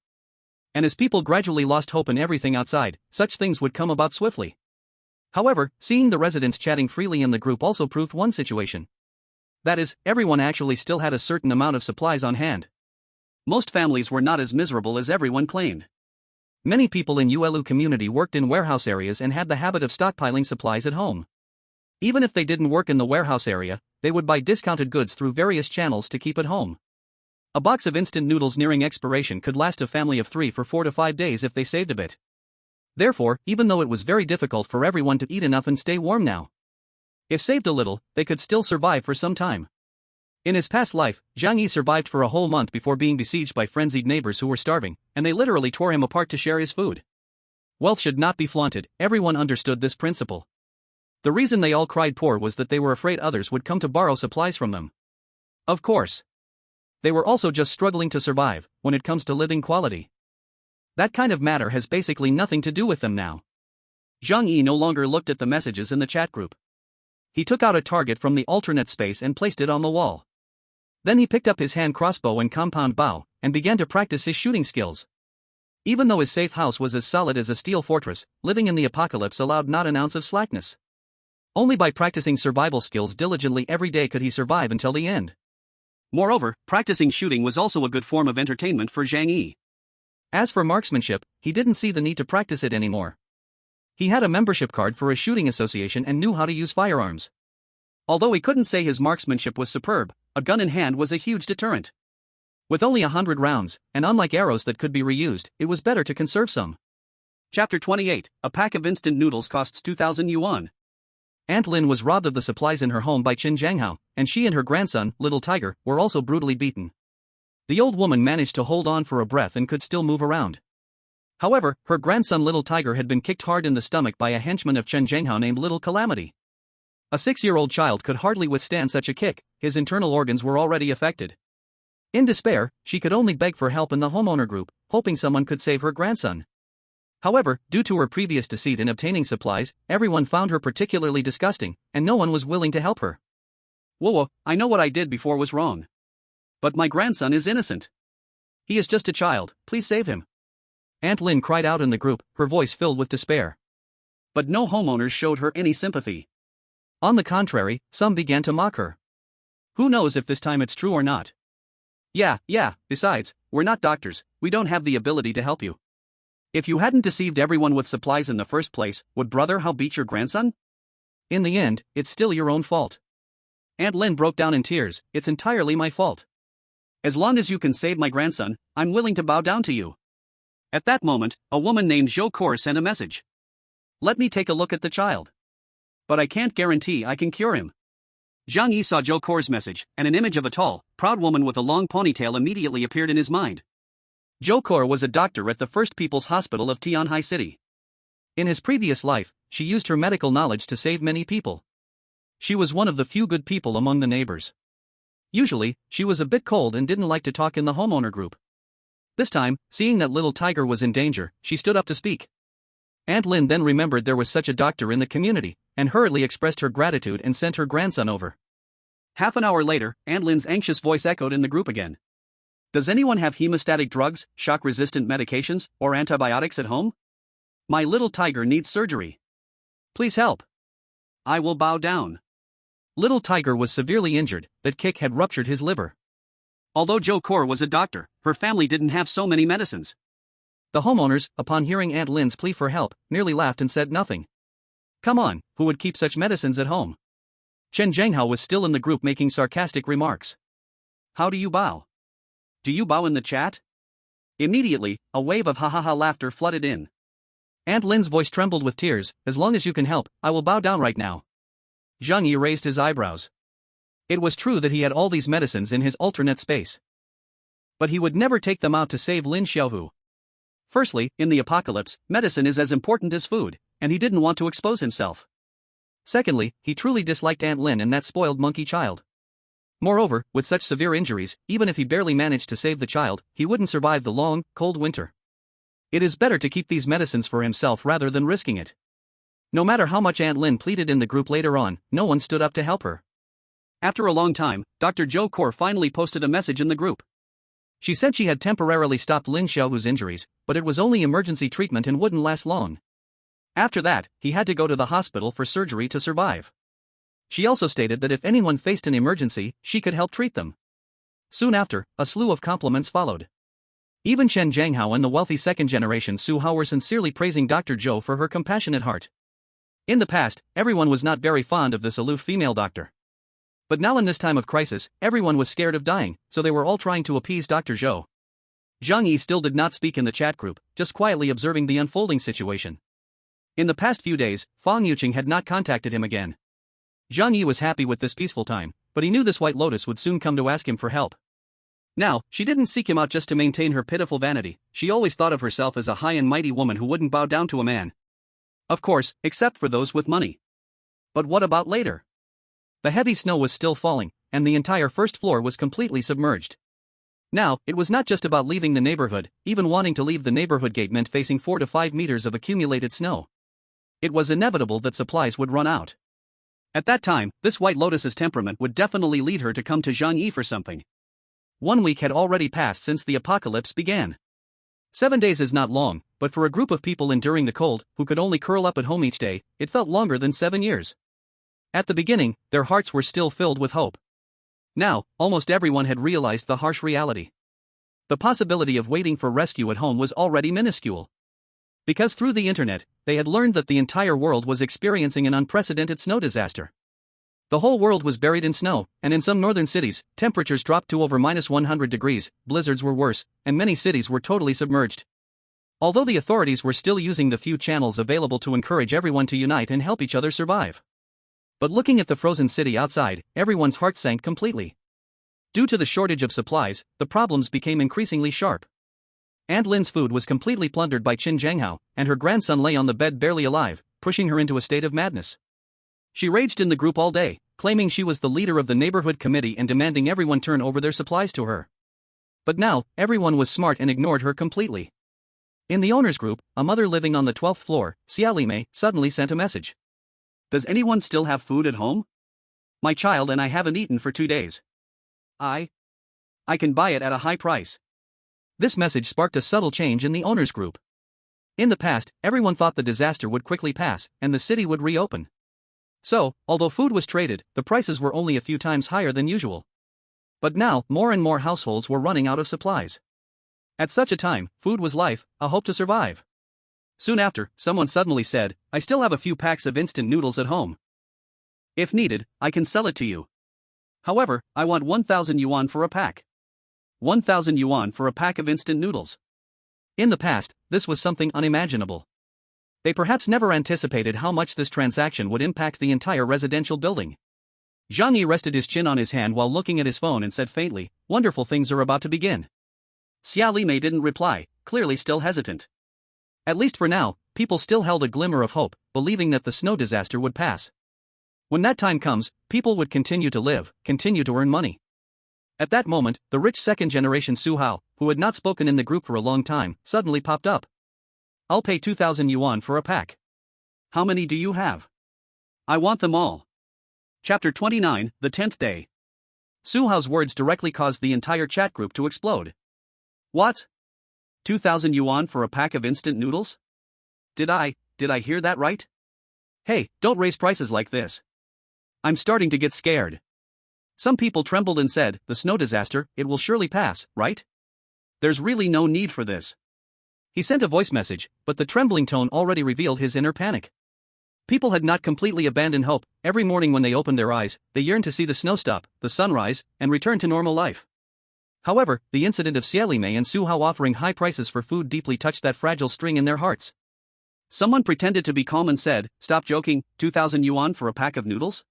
And as people gradually lost hope in everything outside, such things would come about swiftly. However, seeing the residents chatting freely in the group also proved one situation. That is, everyone actually still had a certain amount of supplies on hand. Most families were not as miserable as everyone claimed. Many people in Yuelu community worked in warehouse areas and had the habit of stockpiling supplies at home. Even if they didn't work in the warehouse area, they would buy discounted goods through various channels to keep at home. A box of instant noodles nearing expiration could last a family of 3 for 4 to 5 days if they saved a bit. Therefore, even though it was very difficult for everyone to eat enough and stay warm now, if saved a little, they could still survive for some time. In his past life, Zhang Yi survived for a whole month before being besieged by frenzied neighbors who were starving, and they literally tore him apart to share his food. Wealth should not be flaunted, everyone understood this principle. The reason they all cried poor was that they were afraid others would come to borrow supplies from them. Of course. They were also just struggling to survive, when it comes to living quality. That kind of matter has basically nothing to do with them now. Zhang Yi no longer looked at the messages in the chat group. He took out a target from the alternate space and placed it on the wall. Then he picked up his hand crossbow and compound bow, and began to practice his shooting skills. Even though his safe house was as solid as a steel fortress, living in the apocalypse allowed not an ounce of slackness. Only by practicing survival skills diligently every day could he survive until the end. Moreover, practicing shooting was also a good form of entertainment for Zhang Yi. As for marksmanship, he didn't see the need to practice it anymore. He had a membership card for a shooting association and knew how to use firearms. Although he couldn't say his marksmanship was superb, a gun in hand was a huge deterrent. With only 100 rounds, and unlike arrows that could be reused, it was better to conserve some. Chapter 28, a pack of instant noodles costs 2,000 yuan. Aunt Lin was robbed of the supplies in her home by Chen Zhanghao, and she and her grandson, Little Tiger, were also brutally beaten. The old woman managed to hold on for a breath and could still move around. However, her grandson Little Tiger had been kicked hard in the stomach by a henchman of Chen Zhanghao named Little Calamity. A 6-year-old child could hardly withstand such a kick, his internal organs were already affected. In despair, she could only beg for help in the homeowner group, hoping someone could save her grandson. However, due to her previous deceit in obtaining supplies, everyone found her particularly disgusting, and no one was willing to help her. Whoa, I know what I did before was wrong. But my grandson is innocent. He is just a child, please save him. Aunt Lin cried out in the group, her voice filled with despair. But no homeowners showed her any sympathy. On the contrary, some began to mock her. Who knows if this time it's true or not? Yeah, besides, we're not doctors, we don't have the ability to help you. If you hadn't deceived everyone with supplies in the first place, would Brother Hao beat your grandson? In the end, it's still your own fault. Aunt Lin broke down in tears, it's entirely my fault. As long as you can save my grandson, I'm willing to bow down to you. At that moment, a woman named Zhou Kor sent a message. Let me take a look at the child. But I can't guarantee I can cure him. Zhang Yi saw Zhou Kor's message, and an image of a tall, proud woman with a long ponytail immediately appeared in his mind. Zhou Kor was a doctor at the First People's Hospital of Tianhai City. In his previous life, she used her medical knowledge to save many people. She was one of the few good people among the neighbors. Usually, she was a bit cold and didn't like to talk in the homeowner group. This time, seeing that little tiger was in danger, she stood up to speak. Aunt Lin then remembered there was such a doctor in the community, and hurriedly expressed her gratitude and sent her grandson over. Half an hour later, Aunt Lin's anxious voice echoed in the group again. Does anyone have hemostatic drugs, shock-resistant medications, or antibiotics at home? My little tiger needs surgery. Please help. I will bow down. Little tiger was severely injured, that kick had ruptured his liver. Although Jo Kor was a doctor, her family didn't have so many medicines. The homeowners, upon hearing Aunt Lin's plea for help, merely laughed and said nothing. Come on, who would keep such medicines at home? Chen Zhanghao was still in the group making sarcastic remarks. How do you bow? Do you bow in the chat? Immediately, a wave of ha-ha-ha laughter flooded in. Aunt Lin's voice trembled with tears. As long as you can help, I will bow down right now. Zhang Yi raised his eyebrows. It was true that he had all these medicines in his alternate space. But he would never take them out to save Lin Xiaohu. Firstly, in the apocalypse, medicine is as important as food, and he didn't want to expose himself. Secondly, he truly disliked Aunt Lin and that spoiled monkey child. Moreover, with such severe injuries, even if he barely managed to save the child, he wouldn't survive the long, cold winter. It is better to keep these medicines for himself rather than risking it. No matter how much Aunt Lin pleaded in the group later on, no one stood up to help her. After a long time, Dr. Jo Kor finally posted a message in the group. She said she had temporarily stopped Lin Xiaohu's injuries, but it was only emergency treatment and wouldn't last long. After that, he had to go to the hospital for surgery to survive. She also stated that if anyone faced an emergency, she could help treat them. Soon after, a slew of compliments followed. Even Chen Zhanghao and the wealthy second-generation Su Hao were sincerely praising Dr. Zhou for her compassionate heart. In the past, everyone was not very fond of this aloof female doctor. But now in this time of crisis, everyone was scared of dying, so they were all trying to appease Dr. Zhou. Zhang Yi still did not speak in the chat group, just quietly observing the unfolding situation. In the past few days, Fang Yuqing had not contacted him again. Zhang Yi was happy with this peaceful time, but he knew this White Lotus would soon come to ask him for help. Now, she didn't seek him out just to maintain her pitiful vanity. She always thought of herself as a high and mighty woman who wouldn't bow down to a man. Of course, except for those with money. But what about later? The heavy snow was still falling, and the entire first floor was completely submerged. Now, it was not just about leaving the neighborhood. Even wanting to leave the neighborhood gate meant facing 4 to 5 meters of accumulated snow. It was inevitable that supplies would run out. At that time, this White Lotus's temperament would definitely lead her to come to Zhang Yi for something. 1 week had already passed since the apocalypse began. 7 days is not long, but for a group of people enduring the cold, who could only curl up at home each day, it felt longer than 7 years. At the beginning, their hearts were still filled with hope. Now, almost everyone had realized the harsh reality. The possibility of waiting for rescue at home was already minuscule. Because through the internet, they had learned that the entire world was experiencing an unprecedented snow disaster. The whole world was buried in snow, and in some northern cities, temperatures dropped to over -100 degrees, blizzards were worse, and many cities were totally submerged. Although the authorities were still using the few channels available to encourage everyone to unite and help each other survive. But looking at the frozen city outside, everyone's heart sank completely. Due to the shortage of supplies, the problems became increasingly sharp. Aunt Lin's food was completely plundered by Qin Zhanghao, and her grandson lay on the bed barely alive, pushing her into a state of madness. She raged in the group all day, claiming she was the leader of the neighborhood committee and demanding everyone turn over their supplies to her. But now, everyone was smart and ignored her completely. In the owner's group, a mother living on the 12th floor, Xia Limei, suddenly sent a message. Does anyone still have food at home? My child and I haven't eaten for 2 days. I can buy it at a high price. This message sparked a subtle change in the owner's group. In the past, everyone thought the disaster would quickly pass, and the city would reopen. So, although food was traded, the prices were only a few times higher than usual. But now, more and more households were running out of supplies. At such a time, food was life, a hope to survive. Soon after, someone suddenly said, I still have a few packs of instant noodles at home. If needed, I can sell it to you. However, I want 1,000 yuan for a pack. 1,000 yuan for a pack of instant noodles. In the past, this was something unimaginable. They perhaps never anticipated how much this transaction would impact the entire residential building. Zhang Yi rested his chin on his hand while looking at his phone and said faintly, wonderful things are about to begin. Xia Limei didn't reply, clearly still hesitant. At least for now, people still held a glimmer of hope, believing that the snow disaster would pass. When that time comes, people would continue to live, continue to earn money. At that moment, the rich second-generation Su Hao, who had not spoken in the group for a long time, suddenly popped up. I'll pay 2,000 yuan for a pack. How many do you have? I want them all. Chapter 29, The 10th Day. Su Hao's words directly caused the entire chat group to explode. What? 2,000 yuan for a pack of instant noodles? Did I hear that right? Hey, don't raise prices like this. I'm starting to get scared. Some people trembled and said, the snow disaster, it will surely pass, right? There's really no need for this. He sent a voice message, but the trembling tone already revealed his inner panic. People had not completely abandoned hope. Every morning when they opened their eyes, they yearned to see the snow stop, the sunrise, and return to normal life. However, the incident of Xiaoli Mei and Su Hao offering high prices for food deeply touched that fragile string in their hearts. Someone pretended to be calm and said, stop joking, 2,000 yuan for a pack of noodles?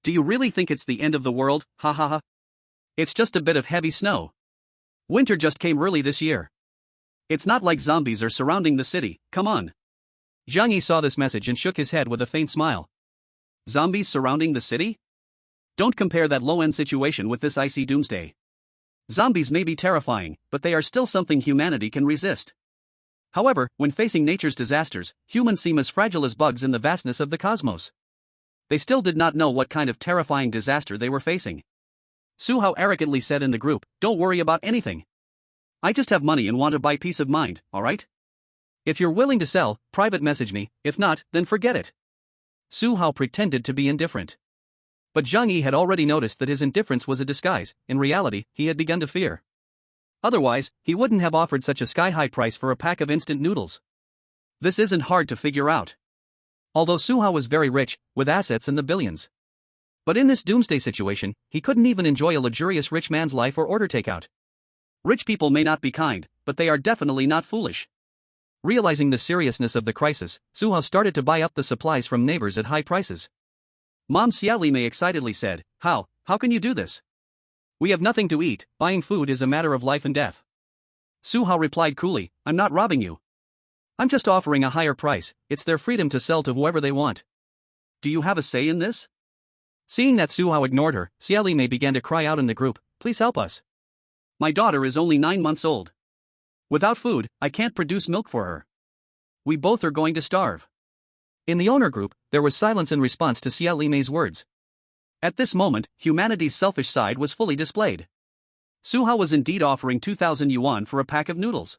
Do you really think it's the end of the world, ha ha ha? It's just a bit of heavy snow. Winter just came early this year. It's not like zombies are surrounding the city, come on. Zhang Yi saw this message and shook his head with a faint smile. Zombies surrounding the city? Don't compare that low-end situation with this icy doomsday. Zombies may be terrifying, but they are still something humanity can resist. However, when facing nature's disasters, humans seem as fragile as bugs in the vastness of the cosmos. They still did not know what kind of terrifying disaster they were facing. Su Hao arrogantly said in the group, don't worry about anything. I just have money and want to buy peace of mind, alright? If you're willing to sell, private message me, if not, then forget it. Su Hao pretended to be indifferent. But Zhang Yi had already noticed that his indifference was a disguise. In reality, he had begun to fear. Otherwise, he wouldn't have offered such a sky-high price for a pack of instant noodles. This isn't hard to figure out. Although Su Hao was very rich, with assets in the billions. But in this doomsday situation, he couldn't even enjoy a luxurious rich man's life or order takeout. Rich people may not be kind, but they are definitely not foolish. Realizing the seriousness of the crisis, Su Hao started to buy up the supplies from neighbors at high prices. Mom Xiaoli Mei excitedly said, how can you do this? We have nothing to eat, buying food is a matter of life and death. Su Hao replied coolly, I'm not robbing you. I'm just offering a higher price, it's their freedom to sell to whoever they want. Do you have a say in this? Seeing that Su Hao ignored her, Xiaoli Mei began to cry out in the group, please help us. My daughter is only 9 months old. Without food, I can't produce milk for her. We both are going to starve. In the owner group, there was silence in response to Xiaoli Mei's words. At this moment, humanity's selfish side was fully displayed. Su Hao was indeed offering 2,000 yuan for a pack of noodles.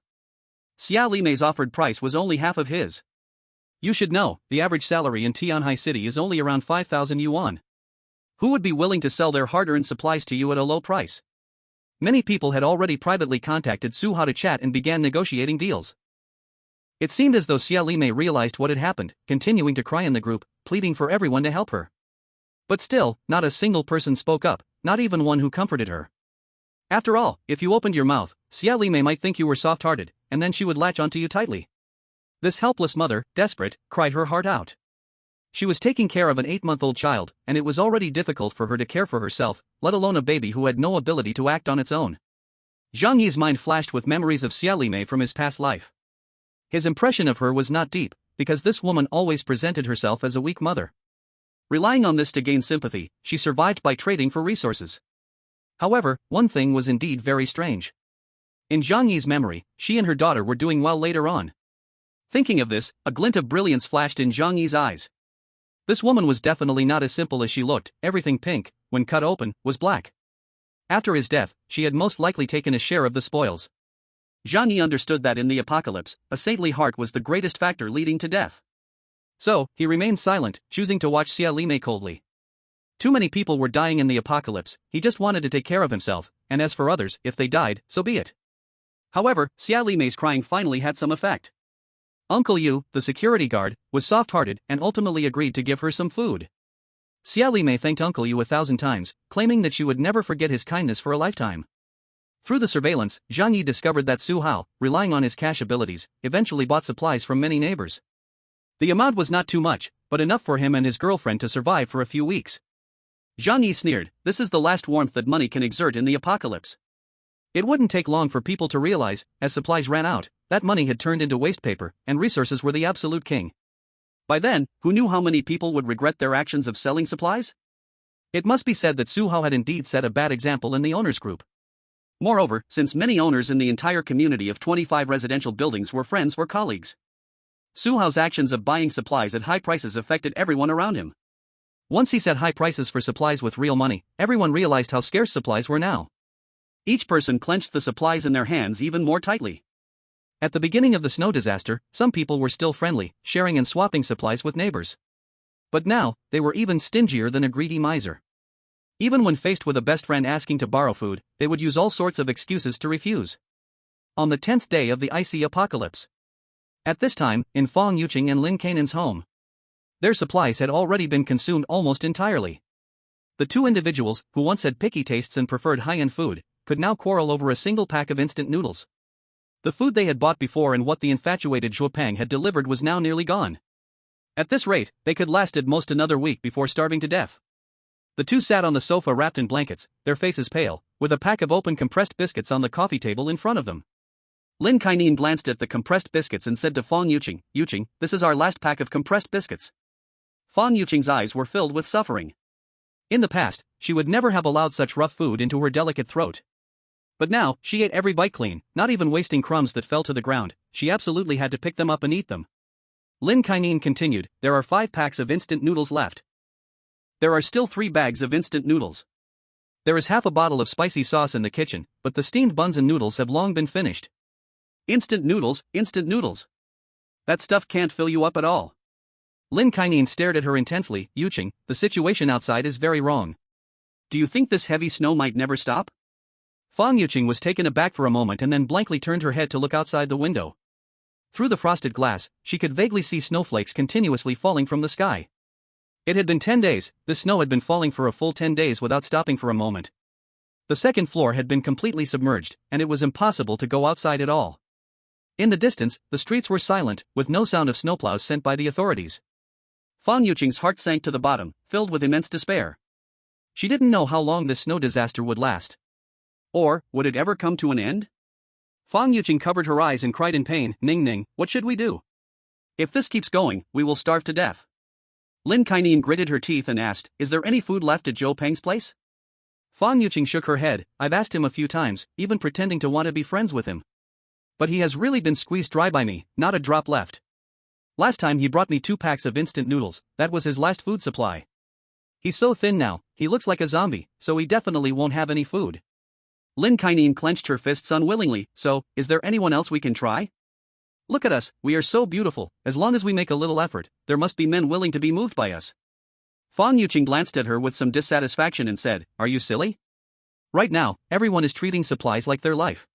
Xiaoli Mei's offered price was only half of his. You should know, the average salary in Tianhai City is only around 5,000 yuan. Who would be willing to sell their hard-earned supplies to you at a low price? Many people had already privately contacted Su Hao to chat and began negotiating deals. It seemed as though Xiaoli Mei realized what had happened, continuing to cry in the group, pleading for everyone to help her. But still, not a single person spoke up, not even one who comforted her. After all, if you opened your mouth, Xiaoli Mei might think you were soft-hearted, and then she would latch onto you tightly. This helpless mother, desperate, cried her heart out. She was taking care of an 8-month-old child, and it was already difficult for her to care for herself, let alone a baby who had no ability to act on its own. Zhang Yi's mind flashed with memories of Xiaoli Mei from his past life. His impression of her was not deep, because this woman always presented herself as a weak mother. Relying on this to gain sympathy, she survived by trading for resources. However, one thing was indeed very strange. In Zhang Yi's memory, she and her daughter were doing well later on. Thinking of this, a glint of brilliance flashed in Zhang Yi's eyes. This woman was definitely not as simple as she looked. Everything pink, when cut open, was black. After his death, she had most likely taken a share of the spoils. Zhang Yi understood that in the apocalypse, a saintly heart was the greatest factor leading to death. So, he remained silent, choosing to watch Xiaoli Mei coldly. Too many people were dying in the apocalypse, he just wanted to take care of himself, and as for others, if they died, so be it. However, Xiaoli Mei's crying finally had some effect. Uncle Yu, the security guard, was soft-hearted and ultimately agreed to give her some food. Xiaoli Mei thanked Uncle Yu 1,000 times, claiming that she would never forget his kindness for a lifetime. Through the surveillance, Zhang Yi discovered that Su Hao, relying on his cash abilities, eventually bought supplies from many neighbors. The amount was not too much, but enough for him and his girlfriend to survive for a few weeks. Zhang Yi sneered, this is the last warmth that money can exert in the apocalypse. It wouldn't take long for people to realize, as supplies ran out, that money had turned into waste paper, and resources were the absolute king. By then, who knew how many people would regret their actions of selling supplies? It must be said that Su Hao had indeed set a bad example in the owners group. Moreover, since many owners in the entire community of 25 residential buildings were friends or colleagues, Su Hao's actions of buying supplies at high prices affected everyone around him. Once he set high prices for supplies with real money, everyone realized how scarce supplies were now. Each person clenched the supplies in their hands even more tightly. At the beginning of the snow disaster, some people were still friendly, sharing and swapping supplies with neighbors. But now, they were even stingier than a greedy miser. Even when faced with a best friend asking to borrow food, they would use all sorts of excuses to refuse. On the 10th day of the icy apocalypse. At this time, in Fong Yuqing and Lin Kainen's home, their supplies had already been consumed almost entirely. The two individuals, who once had picky tastes and preferred high-end food, could now quarrel over a single pack of instant noodles. The food they had bought before and what the infatuated Zhuo Peng had delivered was now nearly gone. At this rate, they could last at most another week before starving to death. The two sat on the sofa wrapped in blankets, their faces pale, with a pack of open compressed biscuits on the coffee table in front of them. Lin Kainen glanced at the compressed biscuits and said to Fong Yuqing, "Yuqing, this is our last pack of compressed biscuits." Fong Yuqing's eyes were filled with suffering. In the past, she would never have allowed such rough food into her delicate throat. But now, she ate every bite clean, not even wasting crumbs that fell to the ground. She absolutely had to pick them up and eat them. Lin Kainen continued, "There are 5 packs of instant noodles left. There are still 3 bags of instant noodles. There is half a bottle of spicy sauce in the kitchen, but the steamed buns and noodles have long been finished." Instant noodles, instant noodles. That stuff can't fill you up at all. Lin Kainen stared at her intensely. "Yuqing, the situation outside is very wrong. Do you think this heavy snow might never stop?" Fong Yuqing was taken aback for a moment and then blankly turned her head to look outside the window. Through the frosted glass, she could vaguely see snowflakes continuously falling from the sky. It had been 10 days, the snow had been falling for a full 10 days without stopping for a moment. The second floor had been completely submerged, and it was impossible to go outside at all. In the distance, the streets were silent, with no sound of snowplows sent by the authorities. Fong Yuqing's heart sank to the bottom, filled with immense despair. She didn't know how long this snow disaster would last. Or, would it ever come to an end? Fong Yuqing covered her eyes and cried in pain, "Ning Ning, what should we do? If this keeps going, we will starve to death." Lin Kainen gritted her teeth and asked, "Is there any food left at Zhou Peng's place?" Fong Yuqing shook her head. "I've asked him a few times, even pretending to want to be friends with him. But he has really been squeezed dry by me, not a drop left. Last time he brought me 2 packs of instant noodles, that was his last food supply. He's so thin now, he looks like a zombie, so he definitely won't have any food." Lin Kainen clenched her fists unwillingly. "So, is there anyone else we can try? Look at us, we are so beautiful, as long as we make a little effort, there must be men willing to be moved by us." Fong Yuqing glanced at her with some dissatisfaction and said, "Are you silly? Right now, everyone is treating supplies like their life.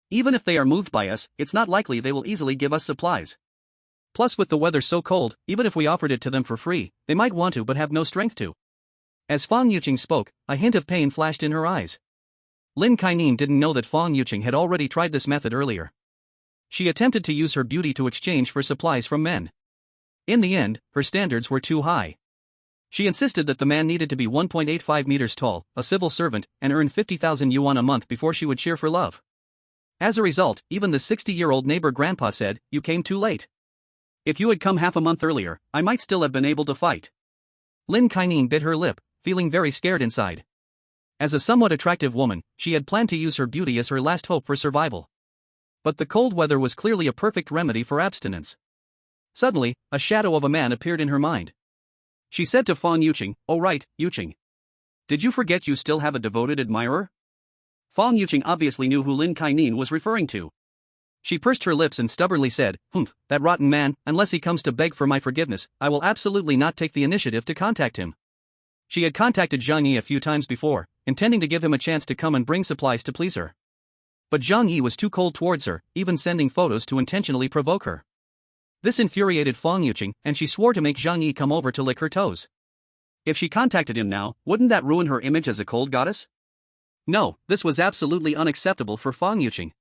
Even if they are moved by us, it's not likely they will easily give us supplies. Plus with the weather so cold, even if we offered it to them for free, they might want to but have no strength to." As Fong Yuqing spoke, a hint of pain flashed in her eyes. Lin Kainen didn't know that Fong Yuqing had already tried this method earlier. She attempted to use her beauty to exchange for supplies from men. In the end, her standards were too high. She insisted that the man needed to be 1.85 meters tall, a civil servant, and earn 50,000 yuan a month before she would cheer for love. As a result, even the 60-year-old neighbor grandpa said, "You came too late. If you had come half a month earlier, I might still have been able to fight." Lin Kainen bit her lip, feeling very scared inside. As a somewhat attractive woman, she had planned to use her beauty as her last hope for survival. But the cold weather was clearly a perfect remedy for abstinence. Suddenly, a shadow of a man appeared in her mind. She said to Fong Yuqing, "Oh right, Yuqing. Did you forget you still have a devoted admirer?" Fong Yuqing obviously knew who Lin Kainen was referring to. She pursed her lips and stubbornly said, "Humph, that rotten man, unless he comes to beg for my forgiveness, I will absolutely not take the initiative to contact him." She had contacted Zhang Yi a few times before, intending to give him a chance to come and bring supplies to please her. But Zhang Yi was too cold towards her, even sending photos to intentionally provoke her. This infuriated Fong Yuqing, and she swore to make Zhang Yi come over to lick her toes. If she contacted him now, wouldn't that ruin her image as a cold goddess? No, this was absolutely unacceptable for Fong Yuqing.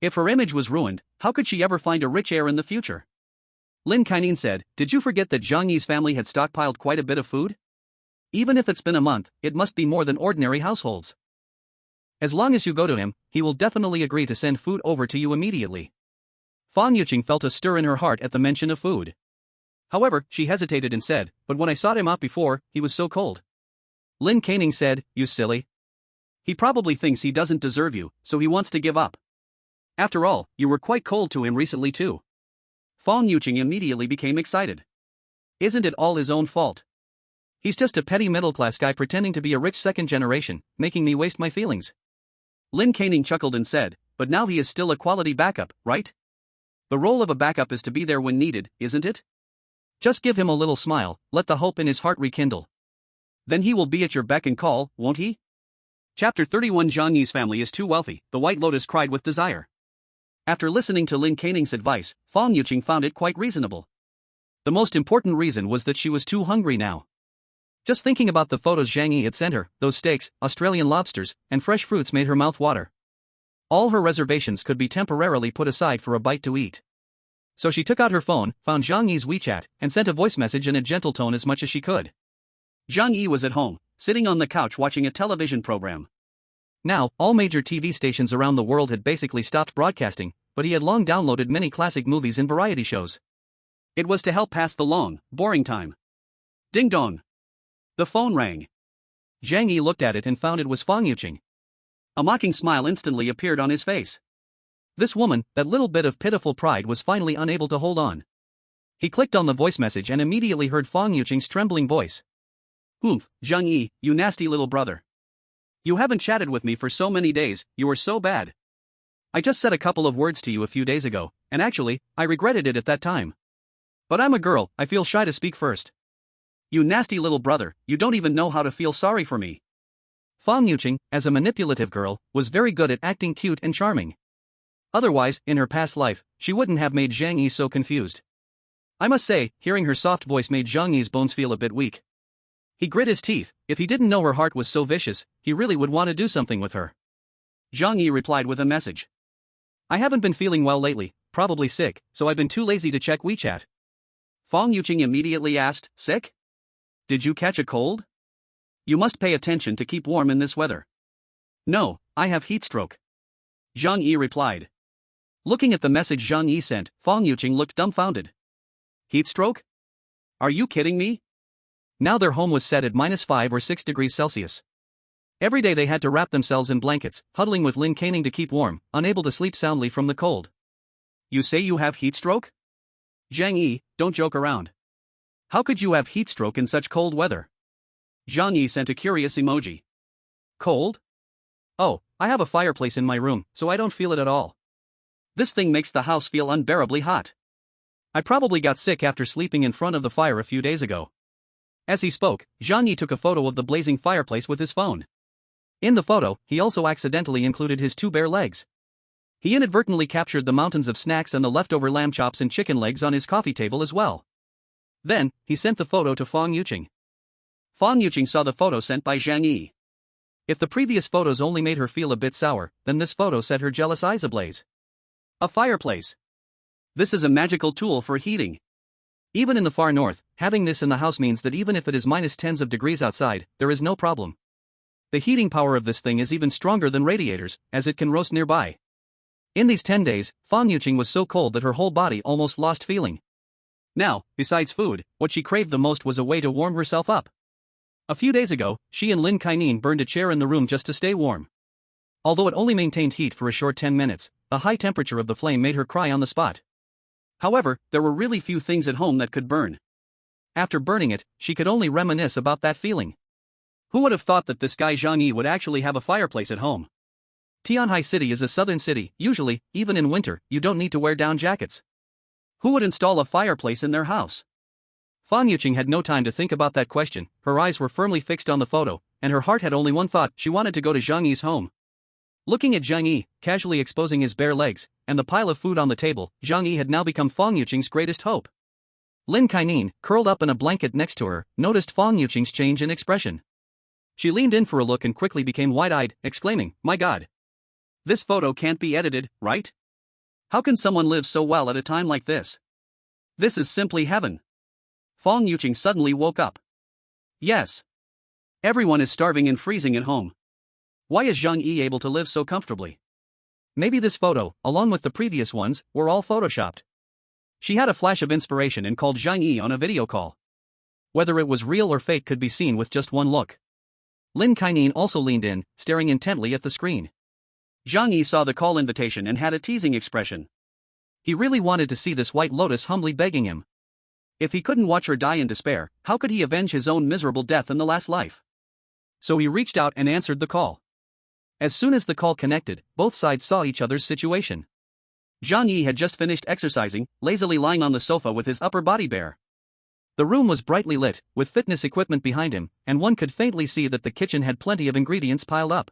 If her image was ruined, how could she ever find a rich heir in the future? Lin Kainen said, "Did you forget that Zhang Yi's family had stockpiled quite a bit of food? Even if it's been a month, it must be more than ordinary households. As long as you go to him, he will definitely agree to send food over to you immediately." Fong Yuqing felt a stir in her heart at the mention of food. However, she hesitated and said, "But when I sought him out before, he was so cold." Lin Canning said, "You silly. He probably thinks he doesn't deserve you, so he wants to give up. After all, you were quite cold to him recently too." Fong Yuqing immediately became excited. "Isn't it all his own fault? He's just a petty middle-class guy pretending to be a rich second generation, making me waste my feelings." Lin Canning chuckled and said, "But now he is still a quality backup, right? The role of a backup is to be there when needed, isn't it? Just give him a little smile, let the hope in his heart rekindle. Then he will be at your beck and call, won't he?" Chapter 31. Zhang Yi's family is too wealthy, the White Lotus cried with desire. After listening to Lin Canning's advice, Fong Yuqing found it quite reasonable. The most important reason was that she was too hungry now. Just thinking about the photos Zhang Yi had sent her, those steaks, Australian lobsters, and fresh fruits made her mouth water. All her reservations could be temporarily put aside for a bite to eat. So she took out her phone, found Zhang Yi's WeChat, and sent a voice message in a gentle tone as much as she could. Zhang Yi was at home, sitting on the couch watching a television program. Now, all major TV stations around the world had basically stopped broadcasting, but he had long downloaded many classic movies and variety shows. It was to help pass the long, boring time. Ding dong. The phone rang. Zhang Yi looked at it and found it was Fong Yuqing. A mocking smile instantly appeared on his face. This woman, that little bit of pitiful pride was finally unable to hold on. He clicked on the voice message and immediately heard Fong Yuqing's trembling voice. "Oomph, Zhang Yi, you nasty little brother. You haven't chatted with me for so many days, you are so bad. I just said a couple of words to you a few days ago, and actually, I regretted it at that time. But I'm a girl, I feel shy to speak first. You nasty little brother, you don't even know how to feel sorry for me." Fong Yuqing, as a manipulative girl, was very good at acting cute and charming. Otherwise, in her past life, she wouldn't have made Zhang Yi so confused. I must say, hearing her soft voice made Zhang Yi's bones feel a bit weak. He grit his teeth. If he didn't know her heart was so vicious, he really would want to do something with her. Zhang Yi replied with a message. "I haven't been feeling well lately, probably sick, so I've been too lazy to check WeChat." Fong Yuqing immediately asked, "Sick? Did you catch a cold? You must pay attention to keep warm in this weather." "No, I have heat stroke," Zhang Yi replied. Looking at the message Zhang Yi sent, Fong Yuqing looked dumbfounded. "Heat stroke? Are you kidding me?" Now their home was set at -5 or 6 degrees Celsius. Every day they had to wrap themselves in blankets, huddling with Lin Canning to keep warm, unable to sleep soundly from the cold. "You say you have heat stroke? Zhang Yi, don't joke around. How could you have heat stroke in such cold weather?" Zhang Yi sent a curious emoji. "Cold? Oh, I have a fireplace in my room, so I don't feel it at all. This thing makes the house feel unbearably hot. I probably got sick after sleeping in front of the fire a few days ago." As he spoke, Zhang Yi took a photo of the blazing fireplace with his phone. In the photo, he also accidentally included his 2 bare legs. He inadvertently captured the mountains of snacks and the leftover lamb chops and chicken legs on his coffee table as well. Then, he sent the photo to Fong Yuqing. Fong Yuqing saw the photo sent by Zhang Yi. If the previous photos only made her feel a bit sour, then this photo set her jealous eyes ablaze. A fireplace. This is a magical tool for heating. Even in the far north, having this in the house means that even if it is minus tens of degrees outside, there is no problem. The heating power of this thing is even stronger than radiators, as it can roast nearby. In these 10 days, Fong Yuqing was so cold that her whole body almost lost feeling. Now, besides food, what she craved the most was a way to warm herself up. A few days ago, she and Lin Canning burned a chair in the room just to stay warm. Although it only maintained heat for a short 10 minutes, the high temperature of the flame made her cry on the spot. However, there were really few things at home that could burn. After burning it, she could only reminisce about that feeling. Who would have thought that this guy Zhang Yi would actually have a fireplace at home? Tianhai City is a southern city. Usually, even in winter, you don't need to wear down jackets. Who would install a fireplace in their house? Fong Yuqing had no time to think about that question. Her eyes were firmly fixed on the photo, and her heart had only one thought: she wanted to go to Zhang Yi's home. Looking at Zhang Yi, casually exposing his bare legs, and the pile of food on the table, Zhang Yi had now become Fong Yuqing's greatest hope. Lin Canning, curled up in a blanket next to her, noticed Fong Yuqing's change in expression. She leaned in for a look and quickly became wide-eyed, exclaiming, "My God! This photo can't be edited, right? How can someone live so well at a time like this? This is simply heaven." Fong Yuqing suddenly woke up. Yes. Everyone is starving and freezing at home. Why is Zhang Yi able to live so comfortably? Maybe this photo, along with the previous ones, were all photoshopped. She had a flash of inspiration and called Zhang Yi on a video call. Whether it was real or fake could be seen with just one look. Lin Kaining also leaned in, staring intently at the screen. Zhang Yi saw the call invitation and had a teasing expression. He really wanted to see this White Lotus humbly begging him. If he couldn't watch her die in despair, how could he avenge his own miserable death in the last life? So he reached out and answered the call. As soon as the call connected, both sides saw each other's situation. Zhang Yi had just finished exercising, lazily lying on the sofa with his upper body bare. The room was brightly lit, with fitness equipment behind him, and one could faintly see that the kitchen had plenty of ingredients piled up.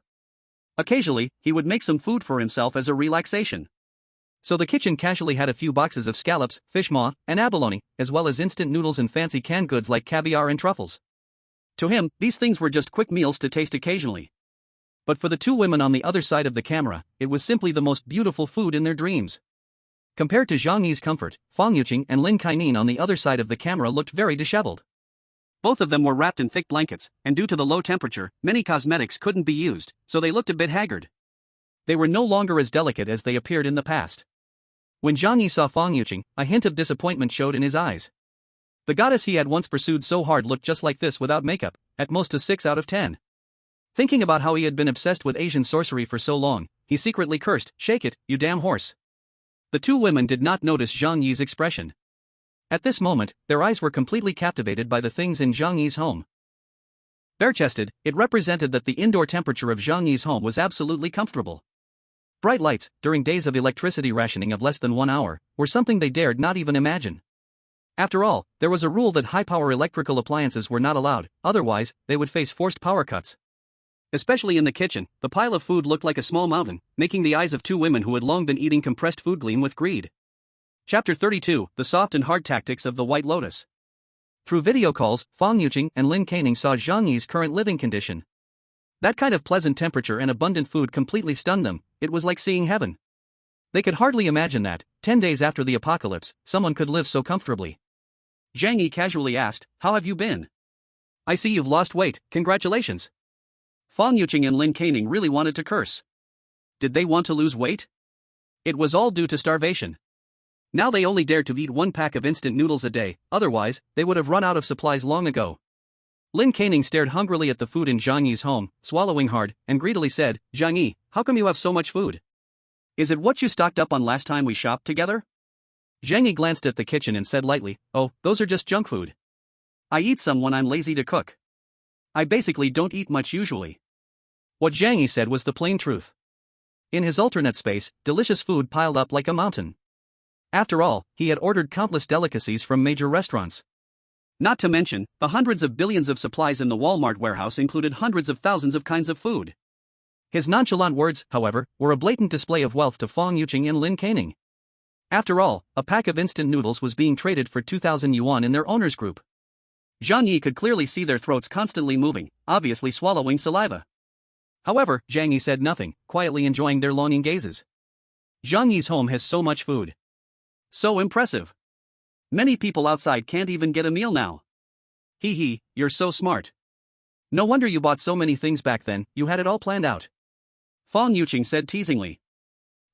Occasionally, he would make some food for himself as a relaxation. So the kitchen casually had a few boxes of scallops, fish maw, and abalone, as well as instant noodles and fancy canned goods like caviar and truffles. To him, these things were just quick meals to taste occasionally. But for the two women on the other side of the camera, it was simply the most beautiful food in their dreams. Compared to Zhang Yi's comfort, Fang Yuqing and Lin Kaining on the other side of the camera looked very disheveled. Both of them were wrapped in thick blankets, and due to the low temperature, many cosmetics couldn't be used, so they looked a bit haggard. They were no longer as delicate as they appeared in the past. When Zhang Yi saw Fang Yuqing, a hint of disappointment showed in his eyes. The goddess he had once pursued so hard looked just like this without makeup, at most a 6 out of 10. Thinking about how he had been obsessed with Asian sorcery for so long, he secretly cursed, "Shake it, you damn horse." The two women did not notice Zhang Yi's expression. At this moment, their eyes were completely captivated by the things in Zhang Yi's home. Bare-chested, it represented that the indoor temperature of Zhang Yi's home was absolutely comfortable. Bright lights, during days of electricity rationing of less than 1 hour, were something they dared not even imagine. After all, there was a rule that high-power electrical appliances were not allowed, otherwise, they would face forced power cuts. Especially in the kitchen, the pile of food looked like a small mountain, making the eyes of two women who had long been eating compressed food gleam with greed. Chapter 32, The Soft and Hard Tactics of the White Lotus. Through video calls, Fang Yuqing and Lin Kaining saw Zhang Yi's current living condition. That kind of pleasant temperature and abundant food completely stunned them. It was like seeing heaven. They could hardly imagine that, 10 days after the apocalypse, someone could live so comfortably. Zhang Yi casually asked, "How have you been? I see you've lost weight, congratulations." Fang Yuqing and Lin Kaining really wanted to curse. Did they want to lose weight? It was all due to starvation. Now they only dared to eat 1 pack of instant noodles a day, otherwise, they would have run out of supplies long ago. Lin Kaining stared hungrily at the food in Zhang Yi's home, swallowing hard, and greedily said, "Zhang Yi, how come you have so much food? Is it what you stocked up on last time we shopped together?" Zhang Yi glanced at the kitchen and said lightly, "Oh, those are just junk food. I eat some when I'm lazy to cook. I basically don't eat much usually." What Zhang Yi said was the plain truth. In his alternate space, delicious food piled up like a mountain. After all, he had ordered countless delicacies from major restaurants. Not to mention, the hundreds of billions of supplies in the Walmart warehouse included hundreds of thousands of kinds of food. His nonchalant words, however, were a blatant display of wealth to Fang Yuqing and Lin Kaining. After all, a pack of instant noodles was being traded for 2,000 yuan in their owner's group. Zhang Yi could clearly see their throats constantly moving, obviously swallowing saliva. However, Zhang Yi said nothing, quietly enjoying their longing gazes. Zhang Yi's home has so much food. So impressive. Many people outside can't even get a meal now. Hee, you're so smart. No wonder you bought so many things back then, you had it all planned out. Fang Yuqing said teasingly.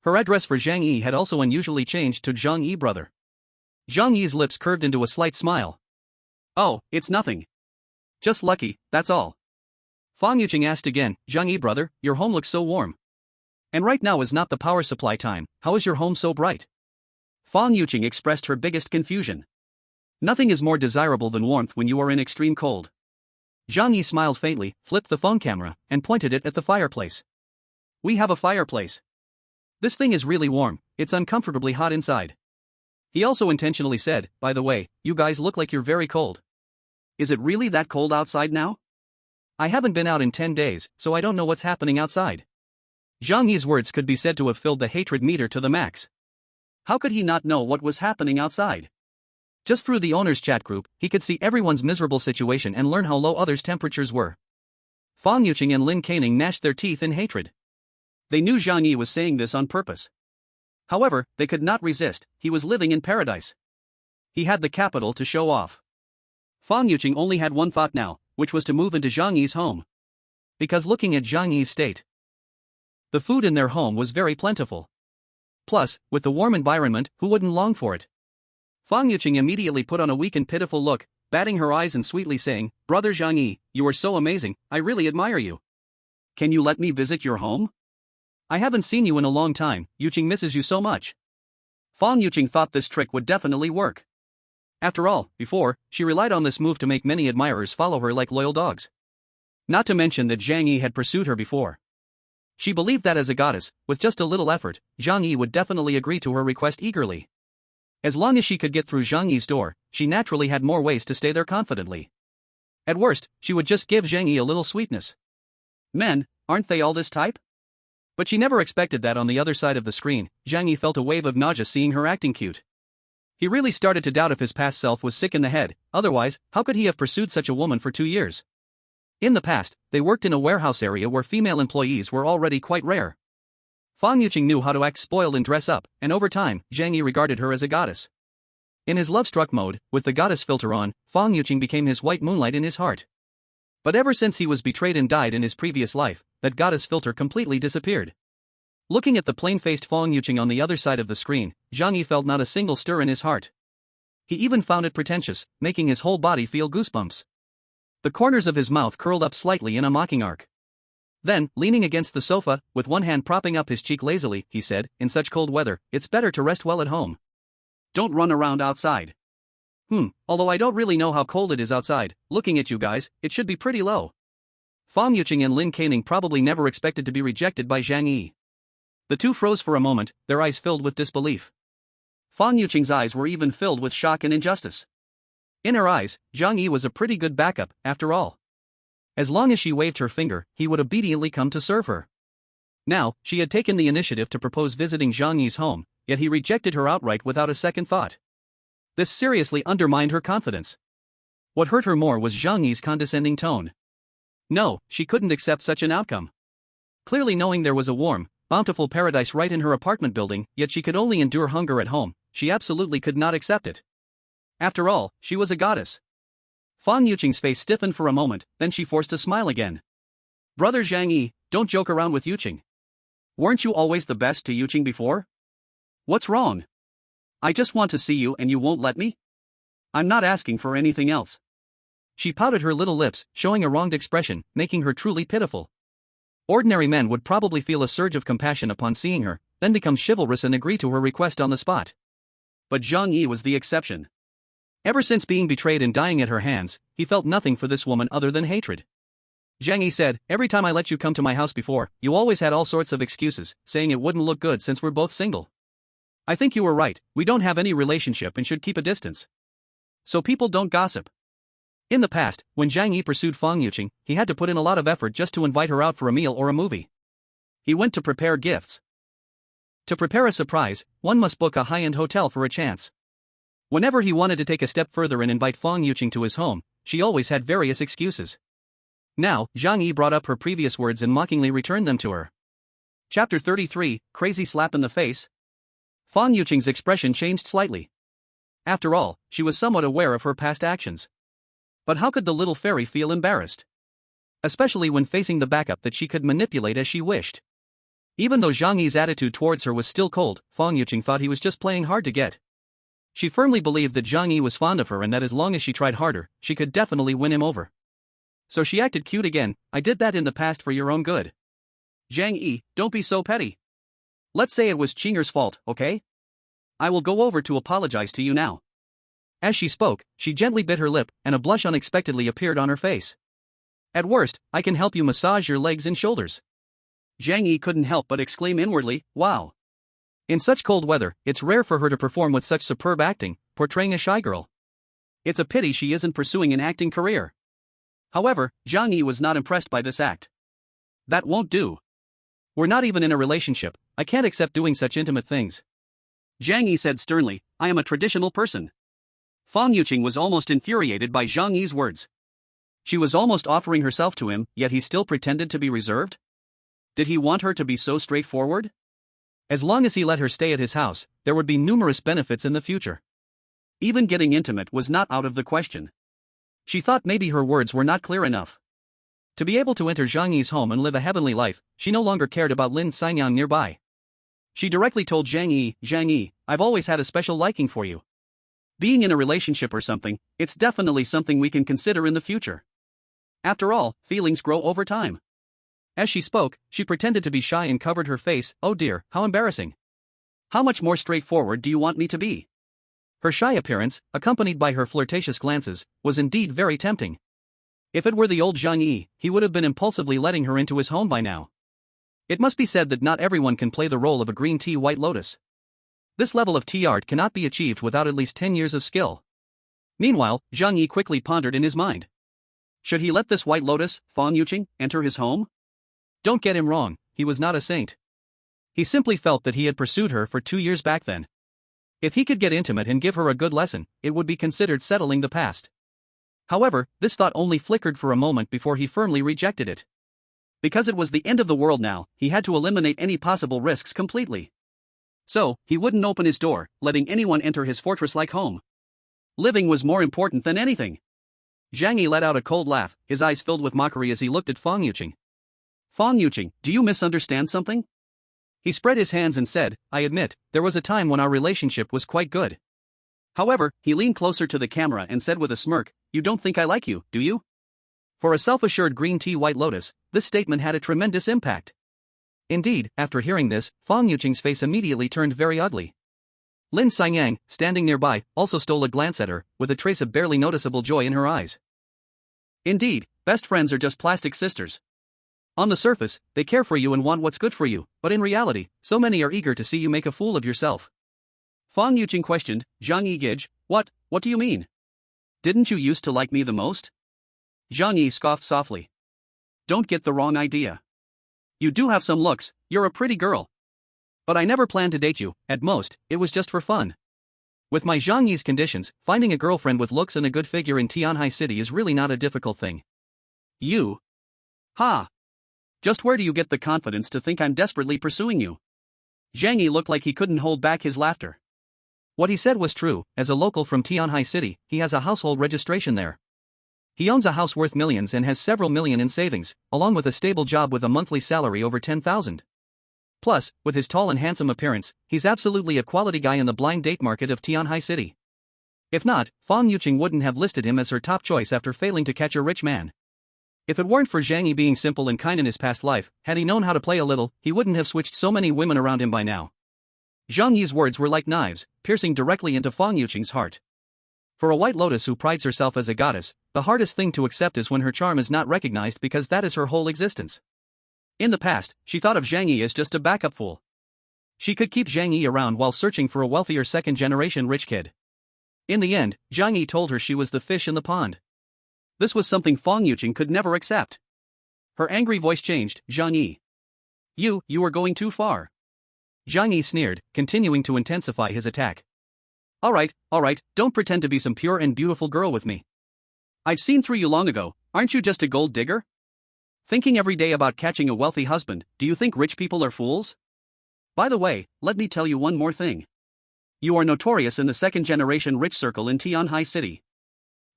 Her address for Zhang Yi had also unusually changed to Zhang Yi brother. Zhang Yi's lips curved into a slight smile. "Oh, it's nothing. Just lucky, that's all." Fang Yuqing asked again, "Zhang Yi brother, your home looks so warm. And right now is not the power supply time, how is your home so bright?" Fang Yuqing expressed her biggest confusion. Nothing is more desirable than warmth when you are in extreme cold. Zhang Yi smiled faintly, flipped the phone camera, and pointed it at the fireplace. "We have a fireplace. This thing is really warm, it's uncomfortably hot inside." He also intentionally said, "By the way, you guys look like you're very cold. Is it really that cold outside now? I haven't been out in 10 days, so I don't know what's happening outside." Zhang Yi's words could be said to have filled the hatred meter to the max. How could he not know what was happening outside? Just through the owner's chat group, he could see everyone's miserable situation and learn how low others' temperatures were. Fang Yuqing and Lin Kaining gnashed their teeth in hatred. They knew Zhang Yi was saying this on purpose. However, they could not resist, he was living in paradise. He had the capital to show off. Fang Yuqing only had one thought now, which was to move into Zhang Yi's home. Because looking at Zhang Yi's state, the food in their home was very plentiful. Plus, with the warm environment, who wouldn't long for it? Fang Yuqing immediately put on a weak and pitiful look, batting her eyes and sweetly saying, "Brother Zhang Yi, you are so amazing, I really admire you. Can you let me visit your home? I haven't seen you in a long time, Yuqing misses you so much." Fang Yuqing thought this trick would definitely work. After all, before, she relied on this move to make many admirers follow her like loyal dogs. Not to mention that Zhang Yi had pursued her before. She believed that as a goddess, with just a little effort, Zhang Yi would definitely agree to her request eagerly. As long as she could get through Zhang Yi's door, she naturally had more ways to stay there confidently. At worst, she would just give Zhang Yi a little sweetness. Men, aren't they all this type? But she never expected that on the other side of the screen, Zhang Yi felt a wave of nausea seeing her acting cute. He really started to doubt if his past self was sick in the head, otherwise, how could he have pursued such a woman for 2 years? In the past, they worked in a warehouse area where female employees were already quite rare. Fang Yuqing knew how to act spoiled and dress up, and over time, Zhang Yi regarded her as a goddess. In his love-struck mode, with the goddess filter on, Fang Yuqing became his white moonlight in his heart. But ever since he was betrayed and died in his previous life, that goddess filter completely disappeared. Looking at the plain-faced Fang Yuqing on the other side of the screen, Zhang Yi felt not a single stir in his heart. He even found it pretentious, making his whole body feel goosebumps. The corners of his mouth curled up slightly in a mocking arc. Then, leaning against the sofa, with one hand propping up his cheek lazily, he said, "In such cold weather, it's better to rest well at home. Don't run around outside." Although I don't really know how cold it is outside, looking at you guys, it should be pretty low. Fang Yuqing and Lin Kaining probably never expected to be rejected by Zhang Yi. The two froze for a moment, their eyes filled with disbelief. Fang Yuqing's eyes were even filled with shock and injustice. In her eyes, Zhang Yi was a pretty good backup, after all. As long as she waved her finger, he would obediently come to serve her. Now, she had taken the initiative to propose visiting Zhang Yi's home, yet he rejected her outright without a second thought. This seriously undermined her confidence. What hurt her more was Zhang Yi's condescending tone. No, she couldn't accept such an outcome. Clearly knowing there was a warm, bountiful paradise right in her apartment building, yet she could only endure hunger at home, she absolutely could not accept it. After all, she was a goddess. Fang Yuqing's face stiffened for a moment, then she forced a smile again. "Brother Zhang Yi, don't joke around with Yuqing. Weren't you always the best to Yuqing before? What's wrong? I just want to see you and you won't let me? I'm not asking for anything else." She pouted her little lips, showing a wronged expression, making her truly pitiful. Ordinary men would probably feel a surge of compassion upon seeing her, then become chivalrous and agree to her request on the spot. But Zhang Yi was the exception. Ever since being betrayed and dying at her hands, he felt nothing for this woman other than hatred. Zhang Yi said, "Every time I let you come to my house before, you always had all sorts of excuses, saying it wouldn't look good since we're both single. I think you were right, we don't have any relationship and should keep a distance. So people don't gossip." In the past, when Zhang Yi pursued Fang Yuqing, he had to put in a lot of effort just to invite her out for a meal or a movie. He went to prepare gifts. To prepare a surprise, one must book a high-end hotel for a chance. Whenever he wanted to take a step further and invite Fang Yuqing to his home, she always had various excuses. Now, Zhang Yi brought up her previous words and mockingly returned them to her. Chapter 33, Crazy Slap in the Face. Fang Yuqing's expression changed slightly. After all, she was somewhat aware of her past actions. But how could the little fairy feel embarrassed? Especially when facing the backup that she could manipulate as she wished. Even though Zhang Yi's attitude towards her was still cold, Fang Yuqing thought he was just playing hard to get. She firmly believed that Zhang Yi was fond of her and that as long as she tried harder, she could definitely win him over. So she acted cute again. "I did that in the past for your own good. Zhang Yi, don't be so petty. Let's say it was Qing'er's fault, okay? I will go over to apologize to you now." As she spoke, she gently bit her lip, and a blush unexpectedly appeared on her face. "At worst, I can help you massage your legs and shoulders." Zhang Yi couldn't help but exclaim inwardly, "Wow." In such cold weather, it's rare for her to perform with such superb acting, portraying a shy girl. It's a pity she isn't pursuing an acting career. However, Zhang Yi was not impressed by this act. "That won't do. We're not even in a relationship, I can't accept doing such intimate things." Zhang Yi said sternly, "I am a traditional person." Fang Yuqing was almost infuriated by Zhang Yi's words. She was almost offering herself to him, yet he still pretended to be reserved? Did he want her to be so straightforward? As long as he let her stay at his house, there would be numerous benefits in the future. Even getting intimate was not out of the question. She thought maybe her words were not clear enough. To be able to enter Zhang Yi's home and live a heavenly life, she no longer cared about Lin Xinyang nearby. She directly told Zhang Yi, "Zhang Yi, I've always had a special liking for you. Being in a relationship or something, it's definitely something we can consider in the future. After all, feelings grow over time. As she spoke, she pretended to be shy and covered her face. Oh dear, how embarrassing. How much more straightforward do you want me to be? Her shy appearance, accompanied by her flirtatious glances, was indeed very tempting. If it were the old Zhang Yi, he would have been impulsively letting her into his home by now. It must be said that not everyone can play the role of a green tea white lotus. This level of tea art cannot be achieved without at least 10 years of skill. Meanwhile, Zhang Yi quickly pondered in his mind. Should he let this white lotus, Fang Yuqing, enter his home? Don't get him wrong, he was not a saint. He simply felt that he had pursued her for 2 years back then. If he could get intimate and give her a good lesson, it would be considered settling the past. However, this thought only flickered for a moment before he firmly rejected it. Because it was the end of the world now, he had to eliminate any possible risks completely. So, he wouldn't open his door, letting anyone enter his fortress-like home. Living was more important than anything. Zhang Yi let out a cold laugh, his eyes filled with mockery as he looked at Fang Yuqing. Fang Yuqing, do you misunderstand something? He spread his hands and said, I admit, there was a time when our relationship was quite good. However, he leaned closer to the camera and said with a smirk, you don't think I like you, do you? For a self-assured green tea white lotus, this statement had a tremendous impact. Indeed, after hearing this, Fang Yuqing's face immediately turned very ugly. Lin Xinyang, standing nearby, also stole a glance at her, with a trace of barely noticeable joy in her eyes. Indeed, best friends are just plastic sisters. On the surface, they care for you and want what's good for you, but in reality, so many are eager to see you make a fool of yourself. Fang Yuqing questioned, Zhang Yi Gij, what do you mean? Didn't you used to like me the most? Zhang Yi scoffed softly. Don't get the wrong idea. You do have some looks, you're a pretty girl. But I never planned to date you, at most, it was just for fun. With my Zhang Yi's conditions, finding a girlfriend with looks and a good figure in Tianhai City is really not a difficult thing. You? Ha! Just where do you get the confidence to think I'm desperately pursuing you? Zhang Yi looked like he couldn't hold back his laughter. What he said was true, as a local from Tianhai City, he has a household registration there. He owns a house worth millions and has several million in savings, along with a stable job with a monthly salary over 10,000. Plus, with his tall and handsome appearance, he's absolutely a quality guy in the blind date market of Tianhai City. If not, Fang Yuqing wouldn't have listed him as her top choice after failing to catch a rich man. If it weren't for Zhang Yi being simple and kind in his past life, had he known how to play a little, he wouldn't have switched so many women around him by now. Zhang Yi's words were like knives, piercing directly into Fang Yuqing's heart. For a white lotus who prides herself as a goddess, the hardest thing to accept is when her charm is not recognized because that is her whole existence. In the past, she thought of Zhang Yi as just a backup fool. She could keep Zhang Yi around while searching for a wealthier second-generation rich kid. In the end, Zhang Yi told her she was the fish in the pond. This was something Fang Yuqing could never accept. Her angry voice changed, Zhang Yi. You are going too far. Zhang Yi sneered, continuing to intensify his attack. Alright, don't pretend to be some pure and beautiful girl with me. I've seen through you long ago, aren't you just a gold digger? Thinking every day about catching a wealthy husband, do you think rich people are fools? By the way, let me tell you one more thing. You are notorious in the second-generation rich circle in Tianhai City.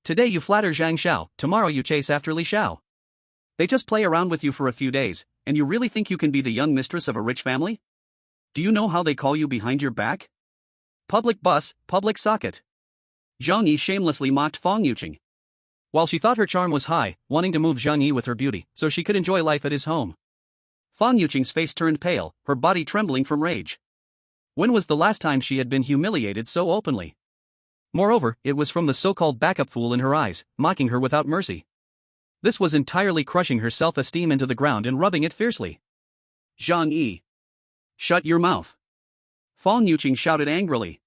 Today you flatter Zhang Xiao, tomorrow you chase after Li Xiao. They just play around with you for a few days, and you really think you can be the young mistress of a rich family? Do you know how they call you behind your back? Public bus, public socket. Zhang Yi shamelessly mocked Fang Yuqing. While she thought her charm was high, wanting to move Zhang Yi with her beauty, so she could enjoy life at his home. Fang Yuqing's face turned pale, her body trembling from rage. When was the last time she had been humiliated so openly? Moreover, it was from the so-called backup fool in her eyes, mocking her without mercy. This was entirely crushing her self-esteem into the ground and rubbing it fiercely. Zhang Yi. Shut your mouth. Fang Yuqing shouted angrily.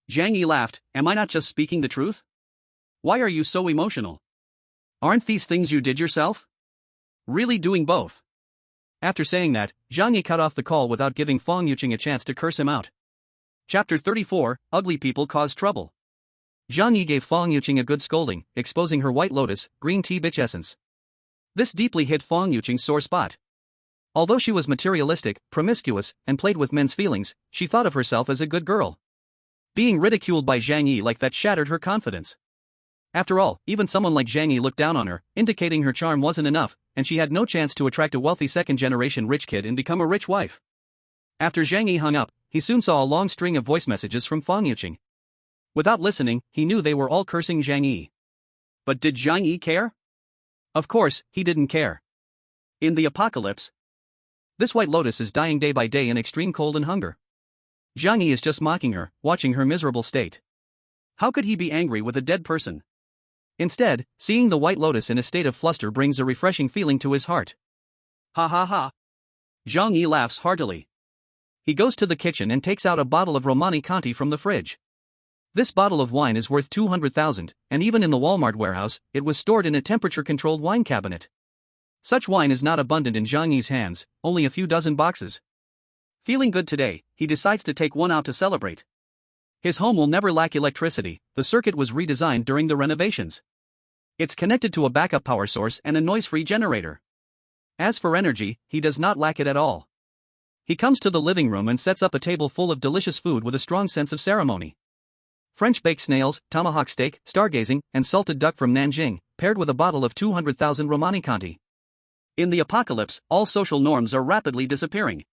Zhang Yi laughed, am I not just speaking the truth? Why are you so emotional? Aren't these things you did yourself? Really doing both? After saying that, Zhang Yi cut off the call without giving Fang Yuqing a chance to curse him out. Chapter 34, Ugly People Cause Trouble. Zhang Yi gave Fang Yuqing a good scolding, exposing her white lotus, green tea bitch essence. This deeply hit Fang Yuqing's sore spot. Although she was materialistic, promiscuous, and played with men's feelings, she thought of herself as a good girl. Being ridiculed by Zhang Yi like that shattered her confidence. After all, even someone like Zhang Yi looked down on her, indicating her charm wasn't enough, and she had no chance to attract a wealthy second-generation rich kid and become a rich wife. After Zhang Yi hung up, he soon saw a long string of voice messages from Fang Yuqing. Without listening, he knew they were all cursing Zhang Yi. But did Zhang Yi care? Of course, he didn't care. In the apocalypse, this white lotus is dying day by day in extreme cold and hunger. Zhang Yi is just mocking her, watching her miserable state. How could he be angry with a dead person? Instead, seeing the white lotus in a state of fluster brings a refreshing feeling to his heart. Ha ha ha. Zhang Yi laughs heartily. He goes to the kitchen and takes out a bottle of Romani Conti from the fridge. This bottle of wine is worth 200,000, and even in the Walmart warehouse, it was stored in a temperature-controlled wine cabinet. Such wine is not abundant in Zhang Yi's hands, only a few dozen boxes. Feeling good today, he decides to take one out to celebrate. His home will never lack electricity. The circuit was redesigned during the renovations. It's connected to a backup power source and a noise-free generator. As for energy, he does not lack it at all. He comes to the living room and sets up a table full of delicious food with a strong sense of ceremony. French baked snails, tomahawk steak, stargazing, and salted duck from Nanjing, paired with a bottle of 200,000 Romani Conti. In the apocalypse, all social norms are rapidly disappearing.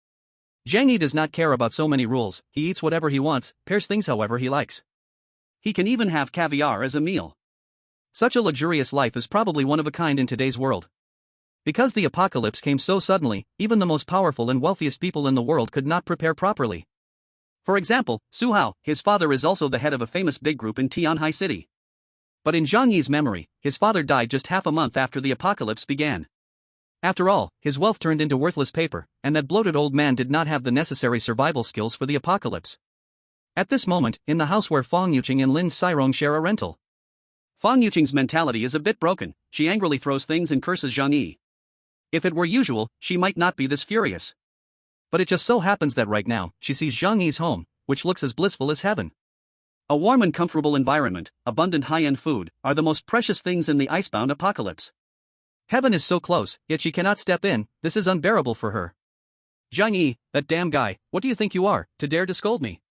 Zhang Yi does not care about so many rules. He eats whatever he wants, pairs things however he likes. He can even have caviar as a meal. Such a luxurious life is probably one of a kind in today's world. Because the apocalypse came so suddenly, even the most powerful and wealthiest people in the world could not prepare properly. For example, Su Hao, his father is also the head of a famous big group in Tianhai City. But in Zhang Yi's memory, his father died just half a month after the apocalypse began. After all, his wealth turned into worthless paper, and that bloated old man did not have the necessary survival skills for the apocalypse. At this moment, in the house where Fang Yuqing and Lin Xirong share a rental, Fang Yuqing's mentality is a bit broken. She angrily throws things and curses Zhang Yi. If it were usual, she might not be this furious. But it just so happens that right now, she sees Zhang Yi's home, which looks as blissful as heaven. A warm and comfortable environment, abundant high-end food, are the most precious things in the icebound apocalypse. Heaven is so close, yet she cannot step in. This is unbearable for her. Zhang Yi, that damn guy, what do you think you are, to dare to scold me?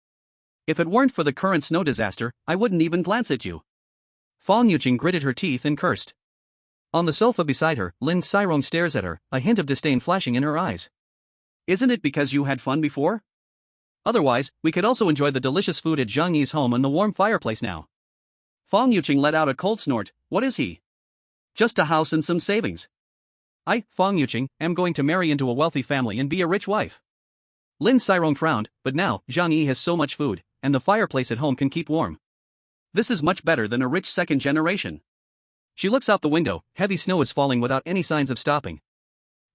If it weren't for the current snow disaster, I wouldn't even glance at you. Fang Yuqing gritted her teeth and cursed. On the sofa beside her, Lin Xirong stares at her, a hint of disdain flashing in her eyes. Isn't it because you had fun before? Otherwise, we could also enjoy the delicious food at Zhang Yi's home and the warm fireplace now. Fang Yuqing let out a cold snort. What is he? Just a house and some savings. I, Fang Yuqing, am going to marry into a wealthy family and be a rich wife. Lin Xirong frowned, but now, Zhang Yi has so much food, and the fireplace at home can keep warm. This is much better than a rich second generation. She looks out the window. Heavy snow is falling without any signs of stopping.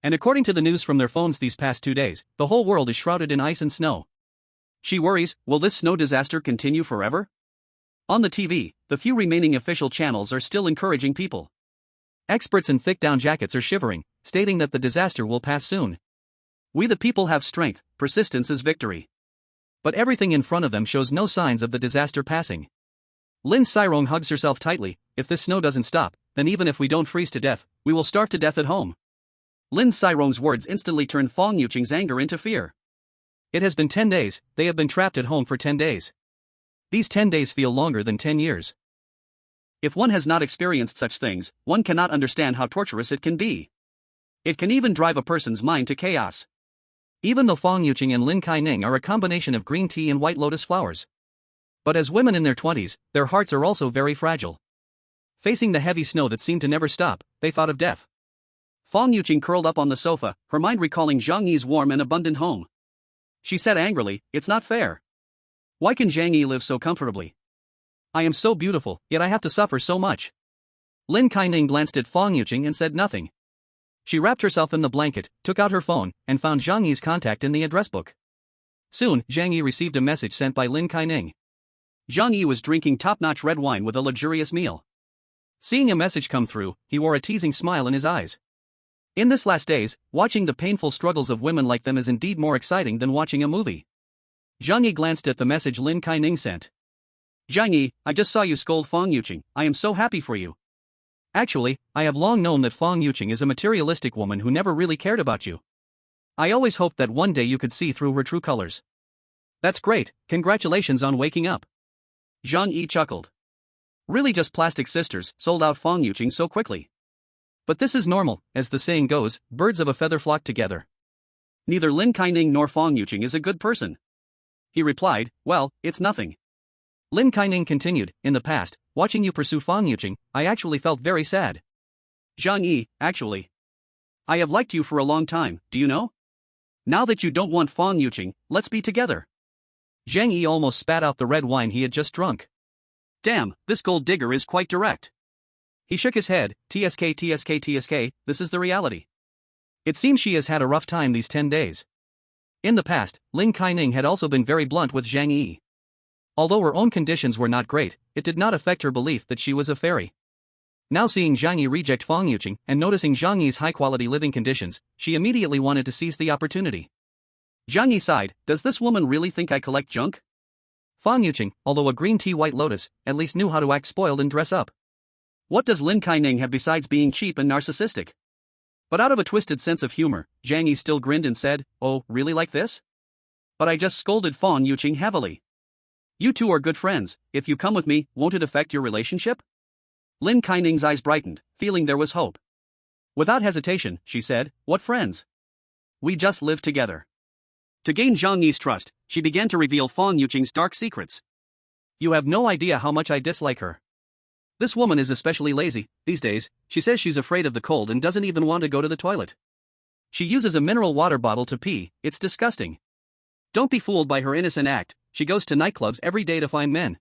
And according to the news from their phones these past 2 days, the whole world is shrouded in ice and snow. She worries, will this snow disaster continue forever? On the TV, the few remaining official channels are still encouraging people. Experts in thick down jackets are shivering, stating that the disaster will pass soon. We the people have strength, persistence is victory. But everything in front of them shows no signs of the disaster passing. Lin Xirong hugs herself tightly. If this snow doesn't stop, then even if we don't freeze to death, we will starve to death at home. Lin Xirong's words instantly turned Fang Yuqing's anger into fear. It has been 10 days, they have been trapped at home for 10 days. These 10 days feel longer than 10 years. If one has not experienced such things, one cannot understand how torturous it can be. It can even drive a person's mind to chaos. Even though Fang Yuqing and Lin Kaining are a combination of green tea and white lotus flowers. But as women in their 20s, their hearts are also very fragile. Facing the heavy snow that seemed to never stop, they thought of death. Fang Yuqing curled up on the sofa, her mind recalling Zhang Yi's warm and abundant home. She said angrily, it's not fair. Why can Zhang Yi live so comfortably? I am so beautiful, yet I have to suffer so much. Lin Kaining glanced at Fang Yuqing and said nothing. She wrapped herself in the blanket, took out her phone, and found Zhang Yi's contact in the address book. Soon, Zhang Yi received a message sent by Lin Kaining. Zhang Yi was drinking top-notch red wine with a luxurious meal. Seeing a message come through, he wore a teasing smile in his eyes. In this last days, watching the painful struggles of women like them is indeed more exciting than watching a movie. Zhang Yi glanced at the message Lin Kaining sent. Zhang Yi, I just saw you scold Fang Yuqing. I am so happy for you. Actually, I have long known that Fang Yuqing is a materialistic woman who never really cared about you. I always hoped that one day you could see through her true colors. That's great, congratulations on waking up. Zhang Yi chuckled. Really just plastic sisters, sold out Fang Yuqing so quickly. But this is normal, as the saying goes, birds of a feather flock together. Neither Lin Kaining nor Fang Yuqing is a good person. He replied, well, it's nothing. Lin Kaining continued, in the past, watching you pursue Fang Yuqing, I actually felt very sad. Zhang Yi, actually. I have liked you for a long time, do you know? Now that you don't want Fang Yuqing, let's be together. Zhang Yi almost spat out the red wine he had just drunk. Damn, this gold digger is quite direct. He shook his head, TSK, this is the reality. It seems she has had a rough time these 10 days. In the past, Lin Kaining had also been very blunt with Zhang Yi. Although her own conditions were not great, it did not affect her belief that she was a fairy. Now seeing Zhang Yi reject Fang Yuqing and noticing Zhang Yi's high-quality living conditions, she immediately wanted to seize the opportunity. Zhang Yi sighed, does this woman really think I collect junk? Fang Yuqing, although a green tea white lotus, at least knew how to act spoiled and dress up. What does Lin Kaining have besides being cheap and narcissistic? But out of a twisted sense of humor, Zhang Yi still grinned and said, oh, really like this? But I just scolded Fang Yuqing heavily. You two are good friends, if you come with me, won't it affect your relationship? Lin Kaining's eyes brightened, feeling there was hope. Without hesitation, she said, what friends? We just live together. To gain Zhang Yi's trust, she began to reveal Fang Yuqing's dark secrets. You have no idea how much I dislike her. This woman is especially lazy, these days. She says she's afraid of the cold and doesn't even want to go to the toilet. She uses a mineral water bottle to pee, it's disgusting. Don't be fooled by her innocent act, she goes to nightclubs every day to find men.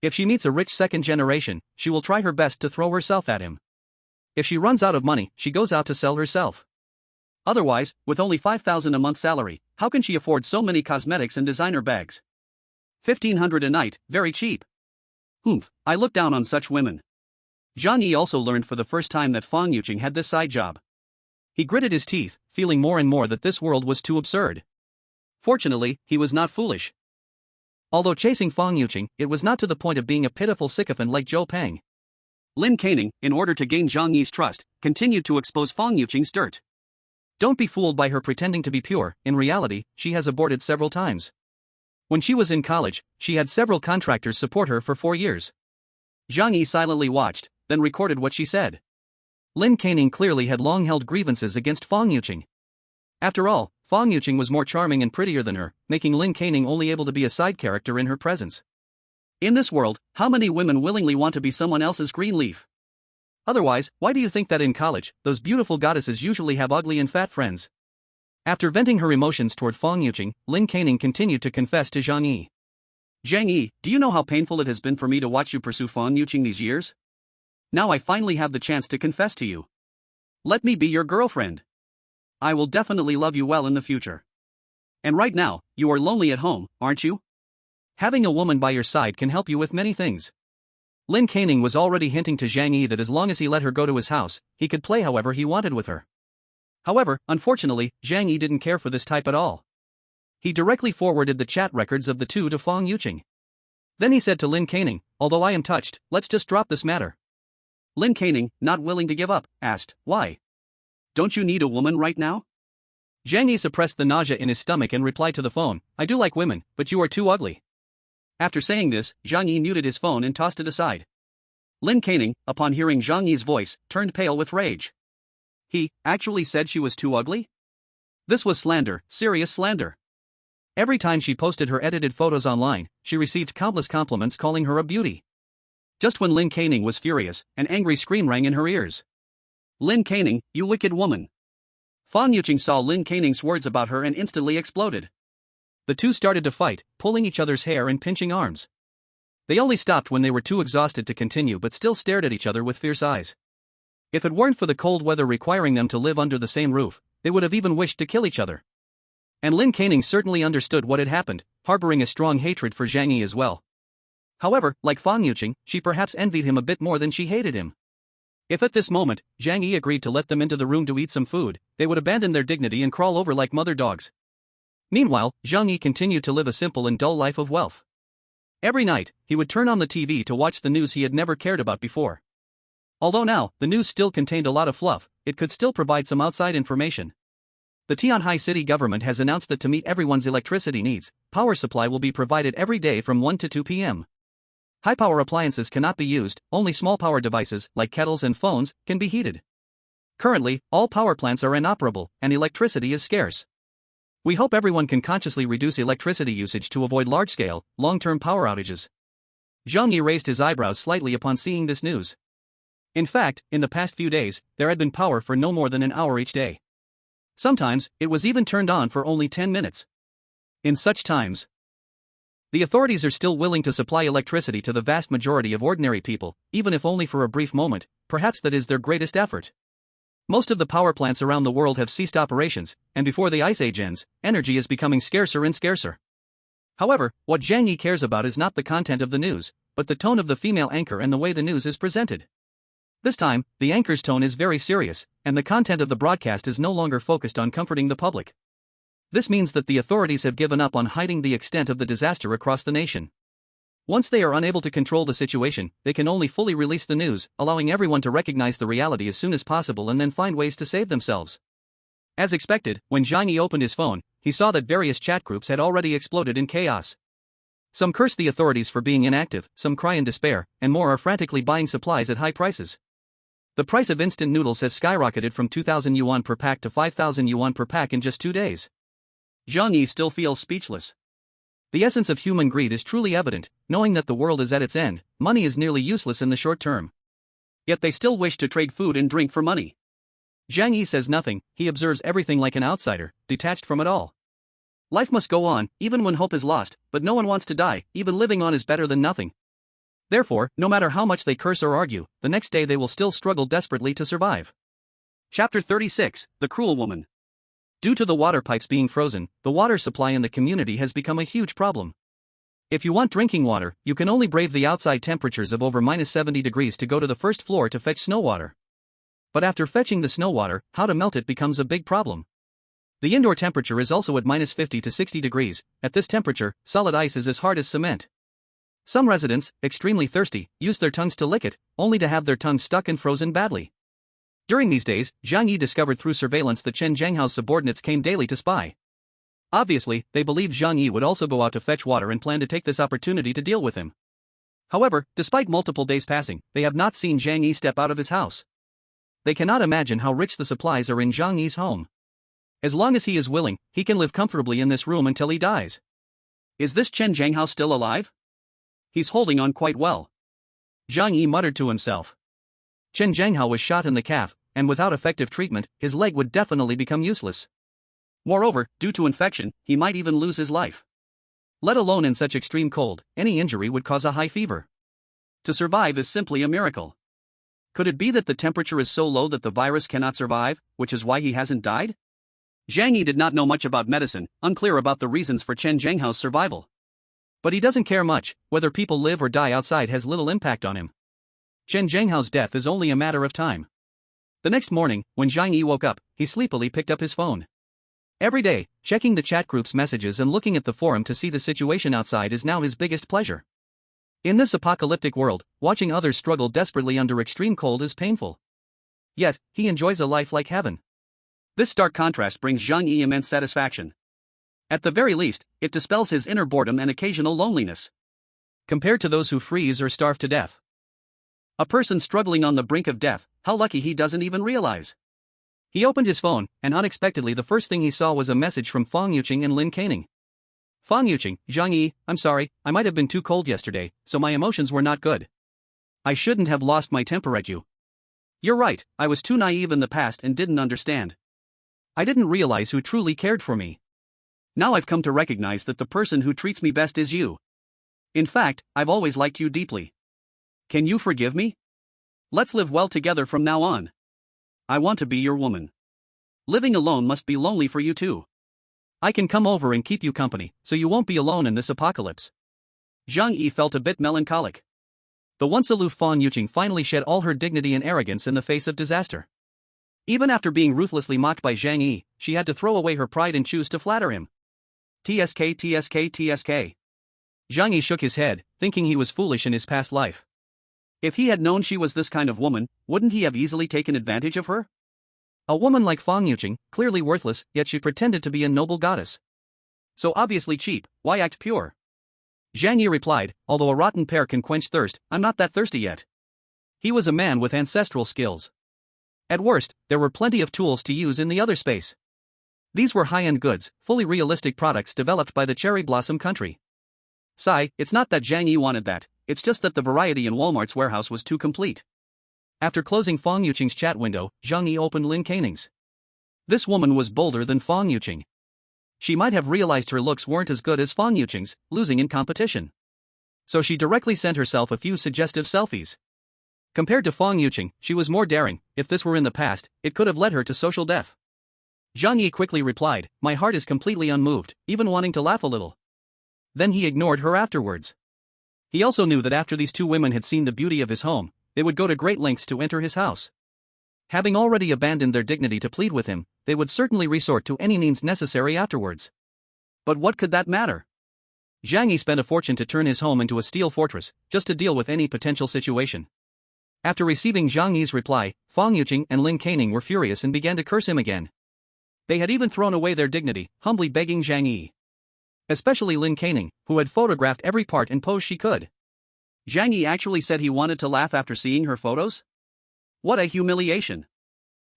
If she meets a rich second generation, she will try her best to throw herself at him. If she runs out of money, she goes out to sell herself. Otherwise, with only 5,000 a month salary, how can she afford so many cosmetics and designer bags? 1,500 a night, very cheap. Humph, I look down on such women. Zhang Yi also learned for the first time that Fang Yuqing had this side job. He gritted his teeth, feeling more and more that this world was too absurd. Fortunately, he was not foolish. Although chasing Fang Yuqing, it was not to the point of being a pitiful sycophant like Zhou Peng. Lin Kaining, in order to gain Zhang Yi's trust, continued to expose Fang Yuqing's dirt. Don't be fooled by her pretending to be pure, in reality, she has aborted several times. When she was in college, she had several contractors support her for 4 years. Zhang Yi silently watched, then recorded what she said. Lin Kaining clearly had long held grievances against Fang Yuqing. After all, Fang Yuqing was more charming and prettier than her, making Lin Kaining only able to be a side character in her presence. In this world, how many women willingly want to be someone else's green leaf? Otherwise, why do you think that in college, those beautiful goddesses usually have ugly and fat friends? After venting her emotions toward Fang Yuqing, Lin Kaining continued to confess to Zhang Yi. Zhang Yi, do you know how painful it has been for me to watch you pursue Fang Yuqing these years? Now I finally have the chance to confess to you. Let me be your girlfriend. I will definitely love you well in the future. And right now, you are lonely at home, aren't you? Having a woman by your side can help you with many things. Lin Kaining was already hinting to Zhang Yi that as long as he let her go to his house, he could play however he wanted with her. However, unfortunately, Zhang Yi didn't care for this type at all. He directly forwarded the chat records of the two to Fang Yuqing. Then he said to Lin Kaining, although I am touched, let's just drop this matter. Lin Kaining, not willing to give up, asked, why? Don't you need a woman right now? Zhang Yi suppressed the nausea in his stomach and replied to the phone, I do like women, but you are too ugly. After saying this, Zhang Yi muted his phone and tossed it aside. Lin Kaining, upon hearing Zhang Yi's voice, turned pale with rage. He actually said she was too ugly? This was slander, serious slander. Every time she posted her edited photos online, she received countless compliments calling her a beauty. Just when Lin Kaining was furious, an angry scream rang in her ears. Lin Kaining, you wicked woman. Fang Yuqing saw Lin Kaining's words about her and instantly exploded. The two started to fight, pulling each other's hair and pinching arms. They only stopped when they were too exhausted to continue but still stared at each other with fierce eyes. If it weren't for the cold weather requiring them to live under the same roof, they would have even wished to kill each other. And Lin Kaining certainly understood what had happened, harboring a strong hatred for Zhang Yi as well. However, like Fang Yuqing, she perhaps envied him a bit more than she hated him. If at this moment, Zhang Yi agreed to let them into the room to eat some food, they would abandon their dignity and crawl over like mother dogs. Meanwhile, Zhang Yi continued to live a simple and dull life of wealth. Every night, he would turn on the TV to watch the news he had never cared about before. Although now, the news still contained a lot of fluff, it could still provide some outside information. The Tianhai city government has announced that to meet everyone's electricity needs, power supply will be provided every day from 1 to 2 p.m. High-power appliances cannot be used, only small-power devices, like kettles and phones, can be heated. Currently, all power plants are inoperable, and electricity is scarce. We hope everyone can consciously reduce electricity usage to avoid large-scale, long-term power outages. Zhang Yi raised his eyebrows slightly upon seeing this news. In fact, in the past few days, there had been power for no more than an hour each day. Sometimes, it was even turned on for only 10 minutes. In such times, the authorities are still willing to supply electricity to the vast majority of ordinary people, even if only for a brief moment. Perhaps that is their greatest effort. Most of the power plants around the world have ceased operations, and before the Ice Age ends, energy is becoming scarcer and scarcer. However, what Zhang Yi cares about is not the content of the news, but the tone of the female anchor and the way the news is presented. This time, the anchor's tone is very serious, and the content of the broadcast is no longer focused on comforting the public. This means that the authorities have given up on hiding the extent of the disaster across the nation. Once they are unable to control the situation, they can only fully release the news, allowing everyone to recognize the reality as soon as possible and then find ways to save themselves. As expected, when Zhang Yi opened his phone, he saw that various chat groups had already exploded in chaos. Some curse the authorities for being inactive, some cry in despair, and more are frantically buying supplies at high prices. The price of instant noodles has skyrocketed from 2,000 yuan per pack to 5,000 yuan per pack in just 2 days. Zhang Yi still feels speechless. The essence of human greed is truly evident, knowing that the world is at its end, money is nearly useless in the short term. Yet they still wish to trade food and drink for money. Zhang Yi says nothing, he observes everything like an outsider, detached from it all. Life must go on, even when hope is lost, but no one wants to die, even living on is better than nothing. Therefore, no matter how much they curse or argue, the next day they will still struggle desperately to survive. Chapter 36, The Cruel Woman. Due to the water pipes being frozen, the water supply in the community has become a huge problem. If you want drinking water, you can only brave the outside temperatures of over -70 degrees to go to the first floor to fetch snow water. But after fetching the snow water, how to melt it becomes a big problem. The indoor temperature is also at -50 to 60 degrees, at this temperature, solid ice is as hard as cement. Some residents, extremely thirsty, use their tongues to lick it, only to have their tongues stuck and frozen badly. During these days, Zhang Yi discovered through surveillance that Chen Zhanghao's subordinates came daily to spy. Obviously, they believed Zhang Yi would also go out to fetch water and plan to take this opportunity to deal with him. However, despite multiple days passing, they have not seen Zhang Yi step out of his house. They cannot imagine how rich the supplies are in Zhang Yi's home. As long as he is willing, he can live comfortably in this room until he dies. Is this Chen Zhanghao still alive? He's holding on quite well. Zhang Yi muttered to himself. Chen Zhanghao was shot in the calf, and without effective treatment, his leg would definitely become useless. Moreover, due to infection, he might even lose his life. Let alone in such extreme cold, any injury would cause a high fever. To survive is simply a miracle. Could it be that the temperature is so low that the virus cannot survive, which is why he hasn't died? Zhang Yi did not know much about medicine, unclear about the reasons for Chen Zhanghao's survival. But he doesn't care much, whether people live or die outside has little impact on him. Chen Zhanghao's death is only a matter of time. The next morning, when Zhang Yi woke up, he sleepily picked up his phone. Every day, checking the chat group's messages and looking at the forum to see the situation outside is now his biggest pleasure. In this apocalyptic world, watching others struggle desperately under extreme cold is painful. Yet, he enjoys a life like heaven. This stark contrast brings Zhang Yi immense satisfaction. At the very least, it dispels his inner boredom and occasional loneliness. Compared to those who freeze or starve to death, a person struggling on the brink of death, how lucky he doesn't even realize. He opened his phone, and unexpectedly the first thing he saw was a message from Fang Yuqing and Lin Caning. Fang Yuqing, Zhang Yi, I'm sorry, I might have been too cold yesterday, so my emotions were not good. I shouldn't have lost my temper at you. You're right, I was too naive in the past and didn't understand. I didn't realize who truly cared for me. Now I've come to recognize that the person who treats me best is you. In fact, I've always liked you deeply. Can you forgive me? Let's live well together from now on. I want to be your woman. Living alone must be lonely for you too. I can come over and keep you company, so you won't be alone in this apocalypse. Zhang Yi felt a bit melancholic. The once aloof Fang Yuqing finally shed all her dignity and arrogance in the face of disaster. Even after being ruthlessly mocked by Zhang Yi, she had to throw away her pride and choose to flatter him. TSK TSK TSK. Zhang Yi shook his head, thinking he was foolish in his past life. If he had known she was this kind of woman, wouldn't he have easily taken advantage of her? A woman like Fang Yuqing, clearly worthless, yet she pretended to be a noble goddess. So obviously cheap, why act pure? Zhang Yi replied, although a rotten pear can quench thirst, I'm not that thirsty yet. He was a man with ancestral skills. At worst, there were plenty of tools to use in the other space. These were high-end goods, fully realistic products developed by the cherry blossom country. Sigh, it's not that Zhang Yi wanted that, it's just that the variety in Walmart's warehouse was too complete. After closing Fong Yuqing's chat window, Zhang Yi opened Lin Caning's. This woman was bolder than Fong Yuqing. She might have realized her looks weren't as good as Fong Yuqing's, losing in competition. So she directly sent herself a few suggestive selfies. Compared to Fong Yuqing, she was more daring. If this were in the past, it could have led her to social death. Zhang Yi quickly replied, "My heart is completely unmoved, even wanting to laugh a little." Then he ignored her afterwards. He also knew that after these two women had seen the beauty of his home, they would go to great lengths to enter his house. Having already abandoned their dignity to plead with him, they would certainly resort to any means necessary afterwards. But what could that matter? Zhang Yi spent a fortune to turn his home into a steel fortress, just to deal with any potential situation. After receiving Zhang Yi's reply, Fong Yuqing and Lin Caning were furious and began to curse him again. They had even thrown away their dignity, humbly begging Zhang Yi. Especially Lin Caning, who had photographed every part and pose she could. Zhang Yi actually said he wanted to laugh after seeing her photos? What a humiliation.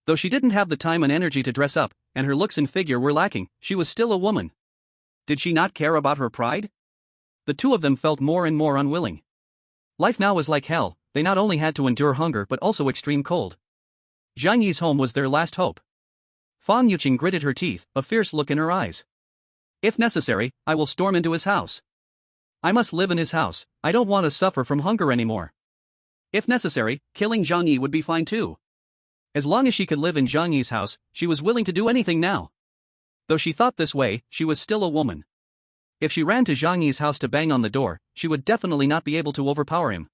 Though she didn't have the time and energy to dress up, and her looks and figure were lacking, she was still a woman. Did she not care about her pride? The two of them felt more and more unwilling. Life now was like hell. They not only had to endure hunger but also extreme cold. Zhang Yi's home was their last hope. Fong Yuqing gritted her teeth, a fierce look in her eyes. "If necessary, I will storm into his house. I must live in his house. I don't want to suffer from hunger anymore." If necessary, killing Zhang Yi would be fine too. As long as she could live in Zhang Yi's house, she was willing to do anything now. Though she thought this way, she was still a woman. If she ran to Zhang Yi's house to bang on the door, she would definitely not be able to overpower him.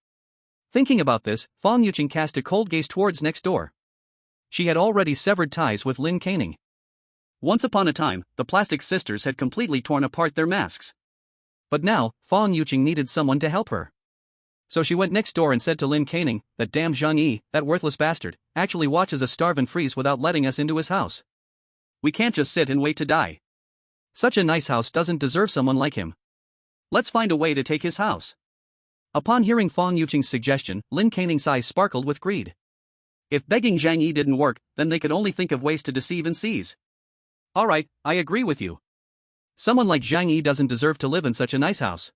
Thinking about this, Fong Yuqing cast a cold gaze towards next door. She had already severed ties with Lin Caning. Once upon a time, the plastic sisters had completely torn apart their masks. But now, Fong Yuqing needed someone to help her. So she went next door and said to Lin Caning, "That damn Zhang Yi, that worthless bastard, actually watches us starve and freeze without letting us into his house. We can't just sit and wait to die. Such a nice house doesn't deserve someone like him. Let's find a way to take his house." Upon hearing Fong Yuqing's suggestion, Lin Caning's eyes sparkled with greed. If begging Zhang Yi didn't work, then they could only think of ways to deceive and seize. "Alright, I agree with you. Someone like Zhang Yi doesn't deserve to live in such a nice house.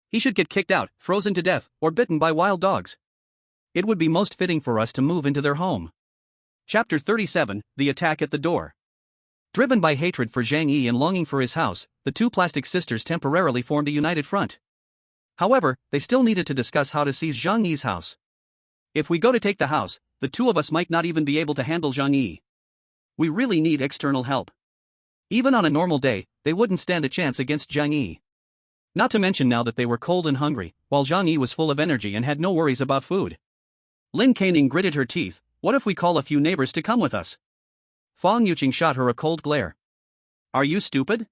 He should get kicked out, frozen to death, or bitten by wild dogs. It would be most fitting for us to move into their home." Chapter 37, The Attack at the Door. Driven by hatred for Zhang Yi and longing for his house, the two plastic sisters temporarily formed a united front. However, they still needed to discuss how to seize Zhang Yi's house. If we go to take the house, the two of us might not even be able to handle Zhang Yi. We really need external help. Even on a normal day, they wouldn't stand a chance against Zhang Yi. Not to mention now that they were cold and hungry, while Zhang Yi was full of energy and had no worries about food. Lin Caning gritted her teeth. "What if we call a few neighbors to come with us?" Fong Yuqing shot her a cold glare. "Are you stupid?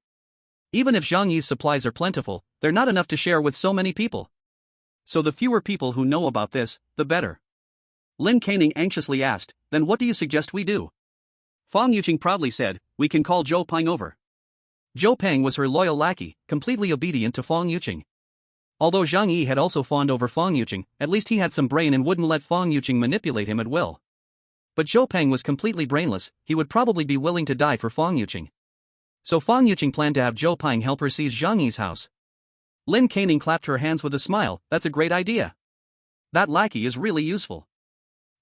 Even if Zhang Yi's supplies are plentiful, they're not enough to share with so many people. So the fewer people who know about this, the better." Lin Caning anxiously asked, "Then what do you suggest we do?" Fong Yuqing proudly said, "We can call Zhou Peng over." Zhou Peng was her loyal lackey, completely obedient to Fong Yuqing. Although Zhang Yi had also fawned over Fong Yuqing, at least he had some brain and wouldn't let Fong Yuqing manipulate him at will. But Zhou Peng was completely brainless. He would probably be willing to die for Fong Yuqing. So Fong Yuqing planned to have Zhou Peng help her seize Zhang Yi's house. Lin Caning clapped her hands with a smile. "That's a great idea. That lackey is really useful."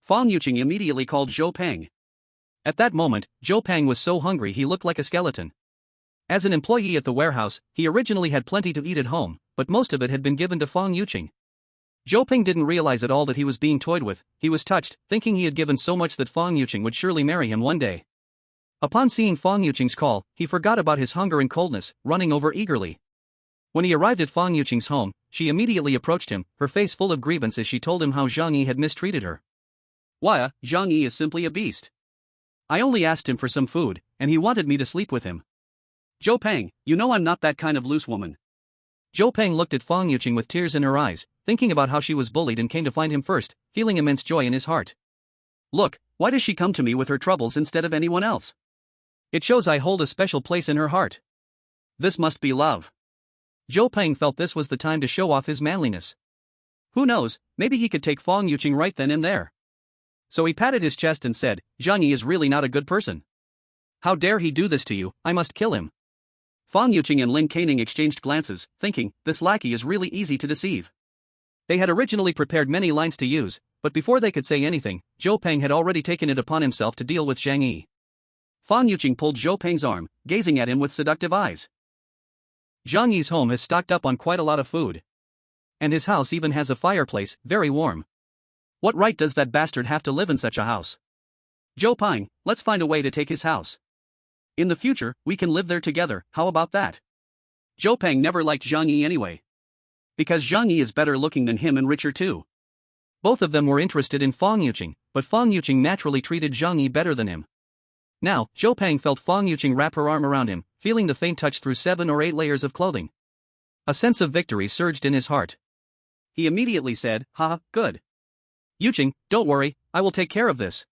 Fong Yuqing immediately called Zhou Peng. At that moment, Zhou Peng was so hungry he looked like a skeleton. As an employee at the warehouse, he originally had plenty to eat at home, but most of it had been given to Fong Yuqing. Zhou Peng didn't realize at all that he was being toyed with. He was touched, thinking he had given so much that Fong Yuqing would surely marry him one day. Upon seeing Fong Yuqing's call, he forgot about his hunger and coldness, running over eagerly. When he arrived at Fong Yuqing's home, she immediately approached him, her face full of grievance as she told him how Zhang Yi had mistreated her. "Why, Zhang Yi is simply a beast. I only asked him for some food, and he wanted me to sleep with him. Zhou Peng, you know I'm not that kind of loose woman." Zhou Peng looked at Fong Yuqing with tears in her eyes, thinking about how she was bullied and came to find him first, feeling immense joy in his heart. "Look, why does she come to me with her troubles instead of anyone else? It shows I hold a special place in her heart. This must be love." Zhou Peng felt this was the time to show off his manliness. Who knows, maybe he could take Fong Yuqing right then and there. So he patted his chest and said, "Zhang Yi is really not a good person. How dare he do this to you? I must kill him." Fong Yuqing and Lin Caning exchanged glances, thinking, this lackey is really easy to deceive. They had originally prepared many lines to use, but before they could say anything, Zhou Peng had already taken it upon himself to deal with Zhang Yi. Fan Yuqing pulled Zhou Peng's arm, gazing at him with seductive eyes. Zhang Yi's home has stocked up on quite a lot of food. And his house even has a fireplace, very warm. What right does that bastard have to live in such a house? Zhou Peng, let's find a way to take his house. In the future, we can live there together, how about that? Zhou Peng never liked Zhang Yi anyway. Because Zhang Yi is better looking than him and richer too. Both of them were interested in Fan Yuqing, but Fan Yuqing naturally treated Zhang Yi better than him. Now, Zhou Peng felt Fan Yuqing wrap her arm around him, feeling the faint touch through 7 or 8 layers of clothing. A sense of victory surged in his heart. He immediately said, "Ha, good. Yuqing, don't worry, I will take care of this."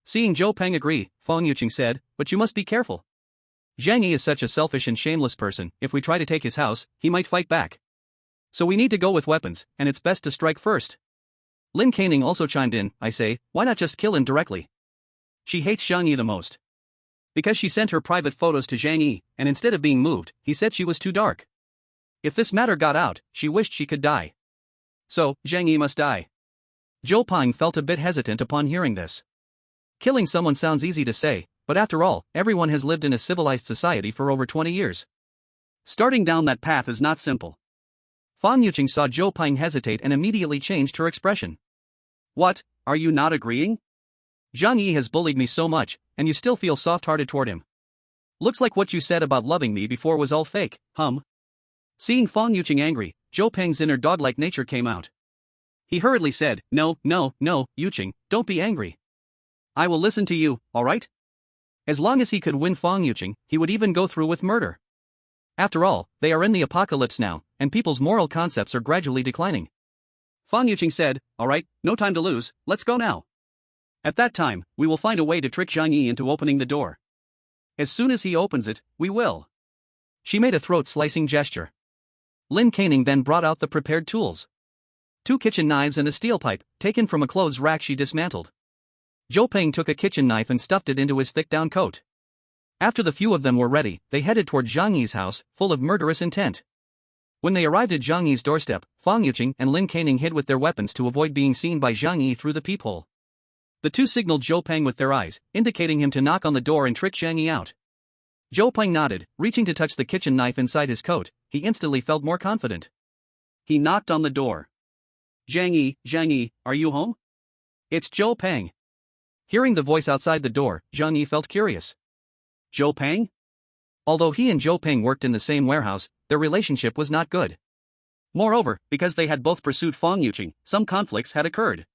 Seeing Zhou Peng agree, Fan Yuqing said, "But you must be careful. Zhang Yi is such a selfish and shameless person, if we try to take his house, he might fight back. So we need to go with weapons, and it's best to strike first." Lin Caning also chimed in, "I say, why not just kill him directly? She hates Zhang Yi the most. Because she sent her private photos to Zhang Yi, and instead of being moved, he said she was too dark. If this matter got out, she wished she could die. So, Zhang Yi must die." Zhou Peng felt a bit hesitant upon hearing this. Killing someone sounds easy to say, but after all, everyone has lived in a civilized society for over 20 years. Starting down that path is not simple. Fan Yuqing saw Zhou Peng hesitate and immediately changed her expression. "What, are you not agreeing? Zhang Yi has bullied me so much, and you still feel soft-hearted toward him. Looks like what you said about loving me before was all fake, hum?" Seeing Fan Yuqing angry, Zhou Peng's inner dog-like nature came out. He hurriedly said, No, Yuqing, don't be angry. I will listen to you, alright?" As long as he could win Fan Yuqing, he would even go through with murder. After all, they are in the apocalypse now, and people's moral concepts are gradually declining. Fan Yuqing said, "Alright, no time to lose, let's go now. At that time, we will find a way to trick Zhang Yi into opening the door. As soon as he opens it, we will." She made a throat-slicing gesture. Lin Caning then brought out the prepared tools. 2 kitchen knives and a steel pipe, taken from a clothes rack she dismantled. Zhou Peng took a kitchen knife and stuffed it into his thick down coat. After the few of them were ready, they headed toward Zhang Yi's house, full of murderous intent. When they arrived at Zhang Yi's doorstep, Fan Yuqing and Lin Caning hid with their weapons to avoid being seen by Zhang Yi through the peephole. The two signaled Zhou Peng with their eyes, indicating him to knock on the door and trick Zhang Yi out. Zhou Peng nodded, reaching to touch the kitchen knife inside his coat. He instantly felt more confident. He knocked on the door. Zhang Yi, are you home?" "It's Zhou Peng." Hearing the voice outside the door, Zhang Yi felt curious. "Zhou Peng?" Although he and Zhou Peng worked in the same warehouse, their relationship was not good. Moreover, because they had both pursued Fan Yuqing, some conflicts had occurred.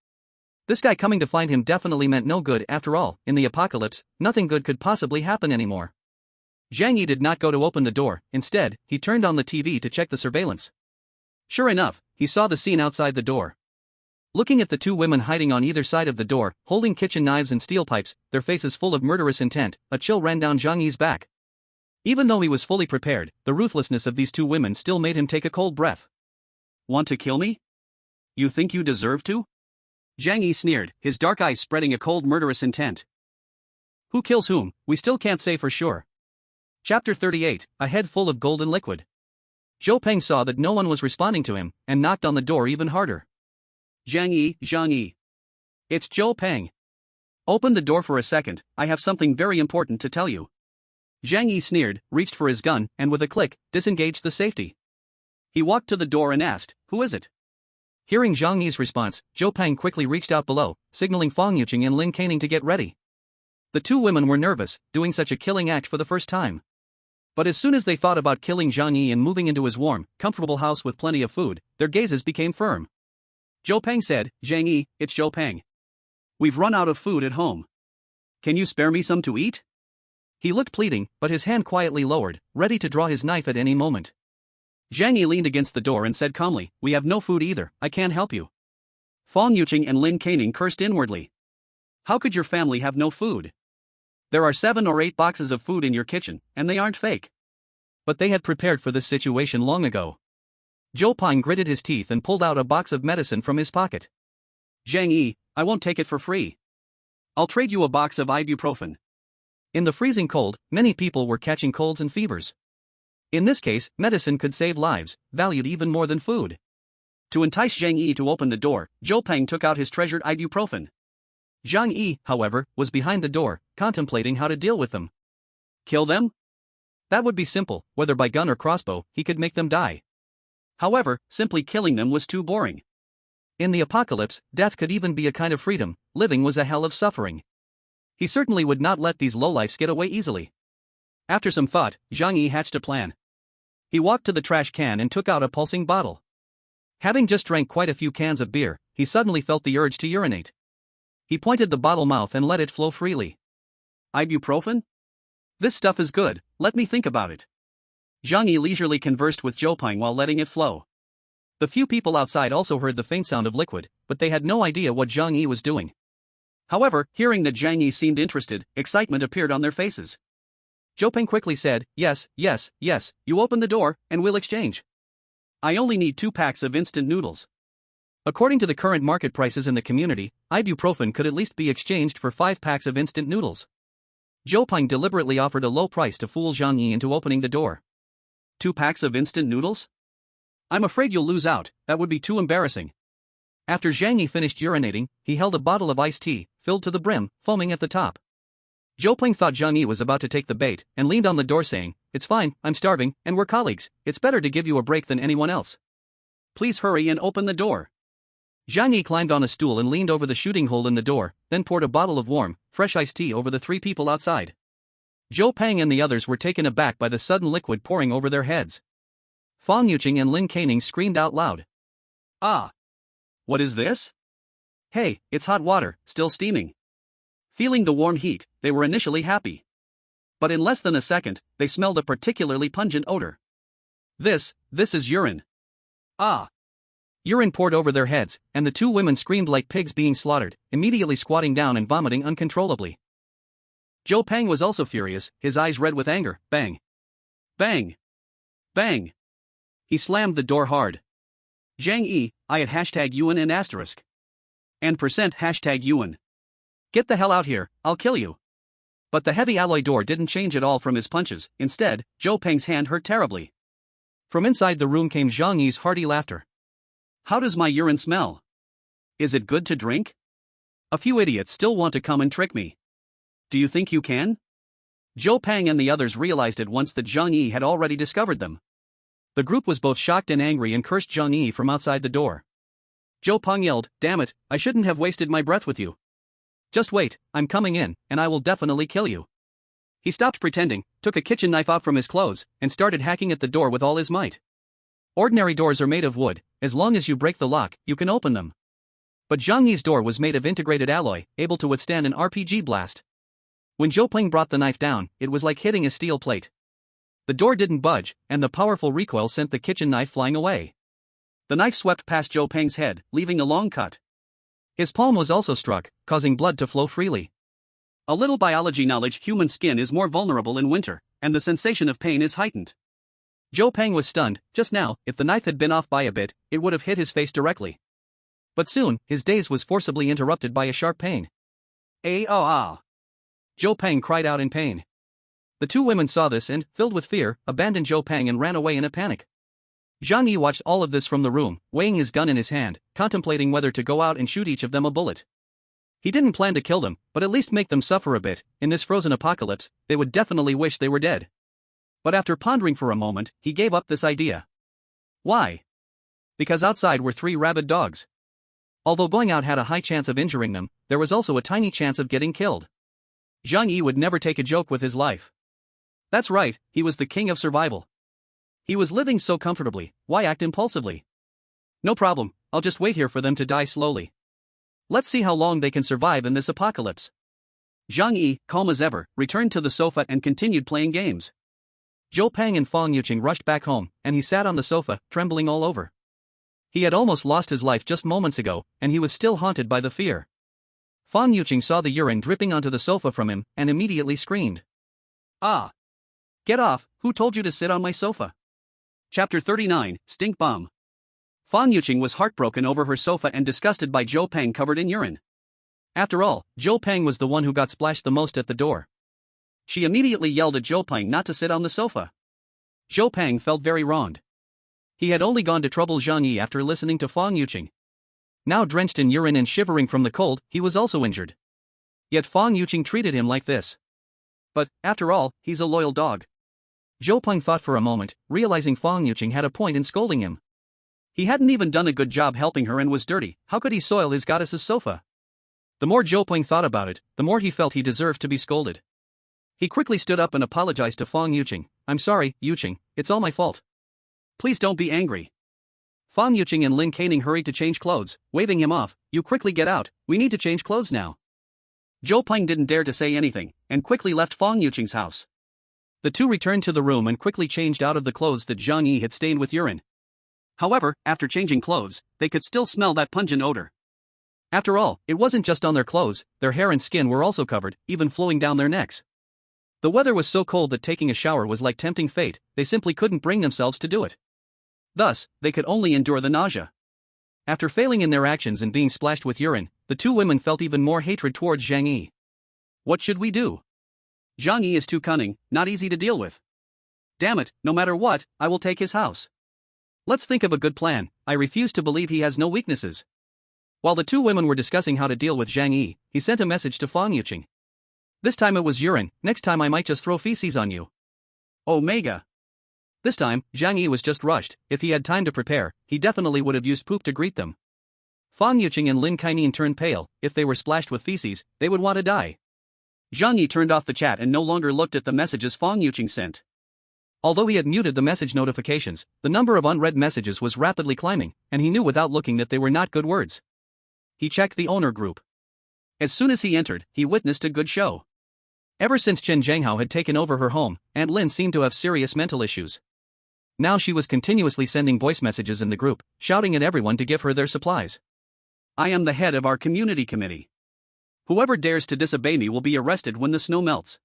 This guy coming to find him definitely meant no good. After all, in the apocalypse, nothing good could possibly happen anymore. Zhang Yi did not go to open the door. Instead, he turned on the TV to check the surveillance. Sure enough, he saw the scene outside the door. Looking at the 2 women hiding on either side of the door, holding kitchen knives and steel pipes, their faces full of murderous intent, a chill ran down Zhang Yi's back. Even though he was fully prepared, the ruthlessness of these 2 women still made him take a cold breath. "Want to kill me? You think you deserve to?" Zhang Yi sneered, his dark eyes spreading a cold murderous intent. Who kills whom, we still can't say for sure. Chapter 38, a head full of golden liquid. Zhou Peng saw that no one was responding to him, and knocked on the door even harder. Zhang Yi. It's Zhou Peng. Open the door for a second, I have something very important to tell you. Zhang Yi sneered, reached for his gun, and with a click, disengaged the safety. He walked to the door and asked, "Who is it?" Hearing Zhang Yi's response, Zhou Peng quickly reached out below, signaling Fan Yuqing and Lin Caning to get ready. The 2 women were nervous, doing such a killing act for the first time. But as soon as they thought about killing Zhang Yi and moving into his warm, comfortable house with plenty of food, their gazes became firm. Zhou Peng said, "Zhang Yi, it's Zhou Peng. We've run out of food at home. Can you spare me some to eat?" He looked pleading, but his hand quietly lowered, ready to draw his knife at any moment. Zhang Yi leaned against the door and said calmly, "We have no food either, I can't help you." Fan Yuqing and Lin Caning cursed inwardly. How could your family have no food? There are 7 or 8 boxes of food in your kitchen, and they aren't fake. But they had prepared for this situation long ago. Zhou Peng gritted his teeth and pulled out a box of medicine from his pocket. Zhang Yi, I won't take it for free. I'll trade you a box of ibuprofen. In the freezing cold, many people were catching colds and fevers. In this case, medicine could save lives, valued even more than food. To entice Zhang Yi to open the door, Zhou Peng took out his treasured ibuprofen. Zhang Yi, however, was behind the door, contemplating how to deal with them. Kill them? That would be simple, whether by gun or crossbow, he could make them die. However, simply killing them was too boring. In the apocalypse, death could even be a kind of freedom, living was a hell of suffering. He certainly would not let these lowlifes get away easily. After some thought, Zhang Yi hatched a plan. He walked to the trash can and took out a pulsing bottle. Having just drank quite a few cans of beer, he suddenly felt the urge to urinate. He pointed the bottle mouth and let it flow freely. Ibuprofen? This stuff is good, let me think about it. Zhang Yi leisurely conversed with Zhou Peng while letting it flow. The few people outside also heard the faint sound of liquid, but they had no idea what Zhang Yi was doing. However, hearing that Zhang Yi seemed interested, excitement appeared on their faces. Zhou Peng quickly said, yes, you open the door, and we'll exchange. I only need 2 packs of instant noodles. According to the current market prices in the community, ibuprofen could at least be exchanged for 5 packs of instant noodles. Zhou Peng deliberately offered a low price to fool Zhang Yi into opening the door. 2 packs of instant noodles? I'm afraid you'll lose out, that would be too embarrassing. After Zhang Yi finished urinating, he held a bottle of iced tea, filled to the brim, foaming at the top. Zhou Peng thought Zhang Yi was about to take the bait, and leaned on the door saying, it's fine, I'm starving, and we're colleagues, it's better to give you a break than anyone else. Please hurry and open the door. Zhang Yi climbed on a stool and leaned over the shooting hole in the door, then poured a bottle of warm, fresh iced tea over the 3 people outside. Zhou Peng and the others were taken aback by the sudden liquid pouring over their heads. Fang Yuqing and Lin Caning screamed out loud. Ah! What is this? Hey, it's hot water, still steaming. Feeling the warm heat, they were initially happy. But in less than a second, they smelled a particularly pungent odor. This is urine. Ah! Urine poured over their heads, and the 2 women screamed like pigs being slaughtered, immediately squatting down and vomiting uncontrollably. Zhou Peng was also furious, his eyes red with anger. Bang! Bang! Bang! He slammed the door hard. Zhang Yi, I at #Yuan and asterisk. And percent #Yuan. Get the hell out here, I'll kill you. But the heavy alloy door didn't change at all from his punches, instead, Zhou Peng's hand hurt terribly. From inside the room came Zhang Yi's hearty laughter. How does my urine smell? Is it good to drink? A few idiots still want to come and trick me. Do you think you can? Zhou Peng and the others realized at once that Zhang Yi had already discovered them. The group was both shocked and angry and cursed Zhang Yi from outside the door. Zhou Peng yelled, damn it, I shouldn't have wasted my breath with you. Just wait, I'm coming in, and I will definitely kill you. He stopped pretending, took a kitchen knife out from his clothes, and started hacking at the door with all his might. Ordinary doors are made of wood, as long as you break the lock, you can open them. But Zhang Yi's door was made of integrated alloy, able to withstand an RPG blast. When Zhou Peng brought the knife down, it was like hitting a steel plate. The door didn't budge, and the powerful recoil sent the kitchen knife flying away. The knife swept past Zhou Peng's head, leaving a long cut. His palm was also struck, causing blood to flow freely. A little biology knowledge: human skin is more vulnerable in winter, and the sensation of pain is heightened. Zhou Peng was stunned. Just now, if the knife had been off by a bit, it would have hit his face directly. But soon, his daze was forcibly interrupted by a sharp pain. Ah! Zhou Peng cried out in pain. The 2 women saw this and, filled with fear, abandoned Zhou Peng and ran away in a panic. Zhang Yi watched all of this from the room, weighing his gun in his hand, contemplating whether to go out and shoot each of them a bullet. He didn't plan to kill them, but at least make them suffer a bit. In this frozen apocalypse, they would definitely wish they were dead. But after pondering for a moment, he gave up this idea. Why? Because outside were 3 rabid dogs. Although going out had a high chance of injuring them, there was also a tiny chance of getting killed. Zhang Yi would never take a joke with his life. That's right, he was the king of survival. He was living so comfortably, why act impulsively? No problem, I'll just wait here for them to die slowly. Let's see how long they can survive in this apocalypse. Zhang Yi, calm as ever, returned to the sofa and continued playing games. Zhou Peng and Fang Yuqing rushed back home, and he sat on the sofa, trembling all over. He had almost lost his life just moments ago, and he was still haunted by the fear. Fang Yuqing saw the urine dripping onto the sofa from him, and immediately screamed. Ah! Get off, who told you to sit on my sofa? Chapter 39, Stink Bomb. Fang Yuqing was heartbroken over her sofa and disgusted by Zhou Peng covered in urine. After all, Zhou Peng was the one who got splashed the most at the door. She immediately yelled at Zhou Peng not to sit on the sofa. Zhou Peng felt very wronged. He had only gone to trouble Zhang Yi after listening to Fang Yuqing. Now drenched in urine and shivering from the cold, he was also injured. Yet Fang Yuqing treated him like this. But, after all, he's a loyal dog. Zhou Peng thought for a moment, realizing Fang Yuqing had a point in scolding him. He hadn't even done a good job helping her and was dirty, how could he soil his goddess's sofa? The more Zhou Peng thought about it, the more he felt he deserved to be scolded. He quickly stood up and apologized to Fang Yuqing. I'm sorry, Yuqing, it's all my fault. Please don't be angry. Fang Yuqing and Lin Kaining hurried to change clothes, waving him off. You quickly get out, we need to change clothes now. Zhou Peng didn't dare to say anything, and quickly left Fang Yuqing's house. The two returned to the room and quickly changed out of the clothes that Zhang Yi had stained with urine. However, after changing clothes, they could still smell that pungent odor. After all, it wasn't just on their clothes, their hair and skin were also covered, even flowing down their necks. The weather was so cold that taking a shower was like tempting fate, they simply couldn't bring themselves to do it. Thus, they could only endure the nausea. After failing in their actions and being splashed with urine, the two women felt even more hatred towards Zhang Yi. What should we do? Zhang Yi is too cunning, not easy to deal with. Damn it, no matter what, I will take his house. Let's think of a good plan, I refuse to believe he has no weaknesses. While the two women were discussing how to deal with Zhang Yi, he sent a message to Fang Yuqing. This time it was urine, next time I might just throw feces on you. Omega. This time, Zhang Yi was just rushed. If he had time to prepare, he definitely would have used poop to greet them. Fang Yuqing and Lin Kaining turned pale. If they were splashed with feces, they would want to die. Zhang Yi turned off the chat and no longer looked at the messages Fang Yuqing sent. Although he had muted the message notifications, the number of unread messages was rapidly climbing, and he knew without looking that they were not good words. He checked the owner group. As soon as he entered, he witnessed a good show. Ever since Chen Zhanghao had taken over her home, Aunt Lin seemed to have serious mental issues. Now she was continuously sending voice messages in the group, shouting at everyone to give her their supplies. I am the head of our community committee. Whoever dares to disobey me will be arrested when the snow melts.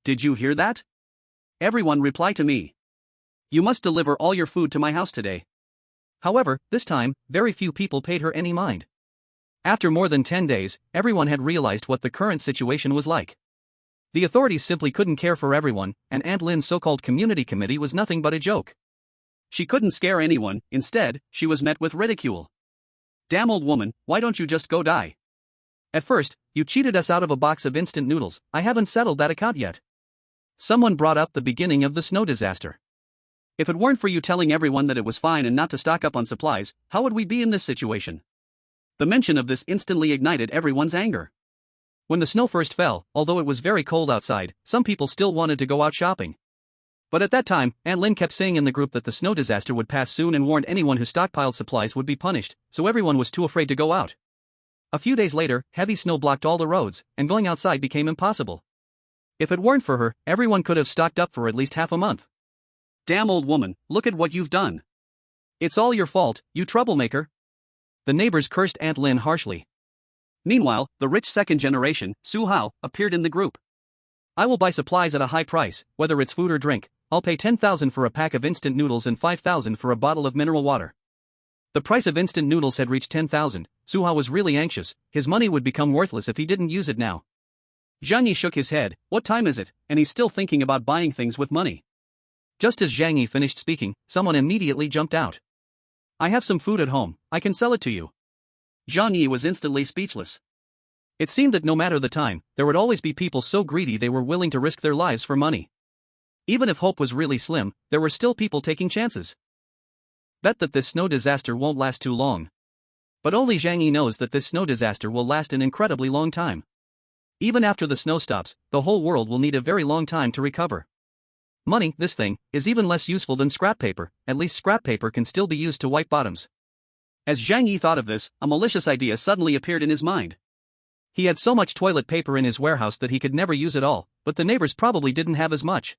Did you hear that? Everyone reply to me. You must deliver all your food to my house today. However, this time, very few people paid her any mind. After more than 10 days, everyone had realized what the current situation was like. The authorities simply couldn't care for everyone, and Aunt Lin's so-called community committee was nothing but a joke. She couldn't scare anyone, instead, she was met with ridicule. Damn old woman, why don't you just go die? At first, you cheated us out of a box of instant noodles, I haven't settled that account yet. Someone brought up the beginning of the snow disaster. If it weren't for you telling everyone that it was fine and not to stock up on supplies, how would we be in this situation? The mention of this instantly ignited everyone's anger. When the snow first fell, although it was very cold outside, some people still wanted to go out shopping. But at that time, Aunt Lin kept saying in the group that the snow disaster would pass soon and warned anyone who stockpiled supplies would be punished, so everyone was too afraid to go out. A few days later, heavy snow blocked all the roads, and going outside became impossible. If it weren't for her, everyone could have stocked up for at least half a month. Damn old woman, look at what you've done. It's all your fault, you troublemaker. The neighbors cursed Aunt Lin harshly. Meanwhile, the rich second generation, Su Hao, appeared in the group. I will buy supplies at a high price, whether it's food or drink. I'll pay 10,000 for a pack of instant noodles and 5,000 for a bottle of mineral water. The price of instant noodles had reached 10,000. Su Hao was really anxious, his money would become worthless if he didn't use it now. Zhang Yi shook his head. What time is it? And he's still thinking about buying things with money. Just as Zhang Yi finished speaking, someone immediately jumped out. I have some food at home, I can sell it to you. Zhang Yi was instantly speechless. It seemed that no matter the time, there would always be people so greedy they were willing to risk their lives for money. Even if hope was really slim, there were still people taking chances. Bet that this snow disaster won't last too long. But only Zhang Yi knows that this snow disaster will last an incredibly long time. Even after the snow stops, the whole world will need a very long time to recover. Money, this thing, is even less useful than scrap paper, at least scrap paper can still be used to wipe bottoms. As Zhang Yi thought of this, a malicious idea suddenly appeared in his mind. He had so much toilet paper in his warehouse that he could never use it all, but the neighbors probably didn't have as much.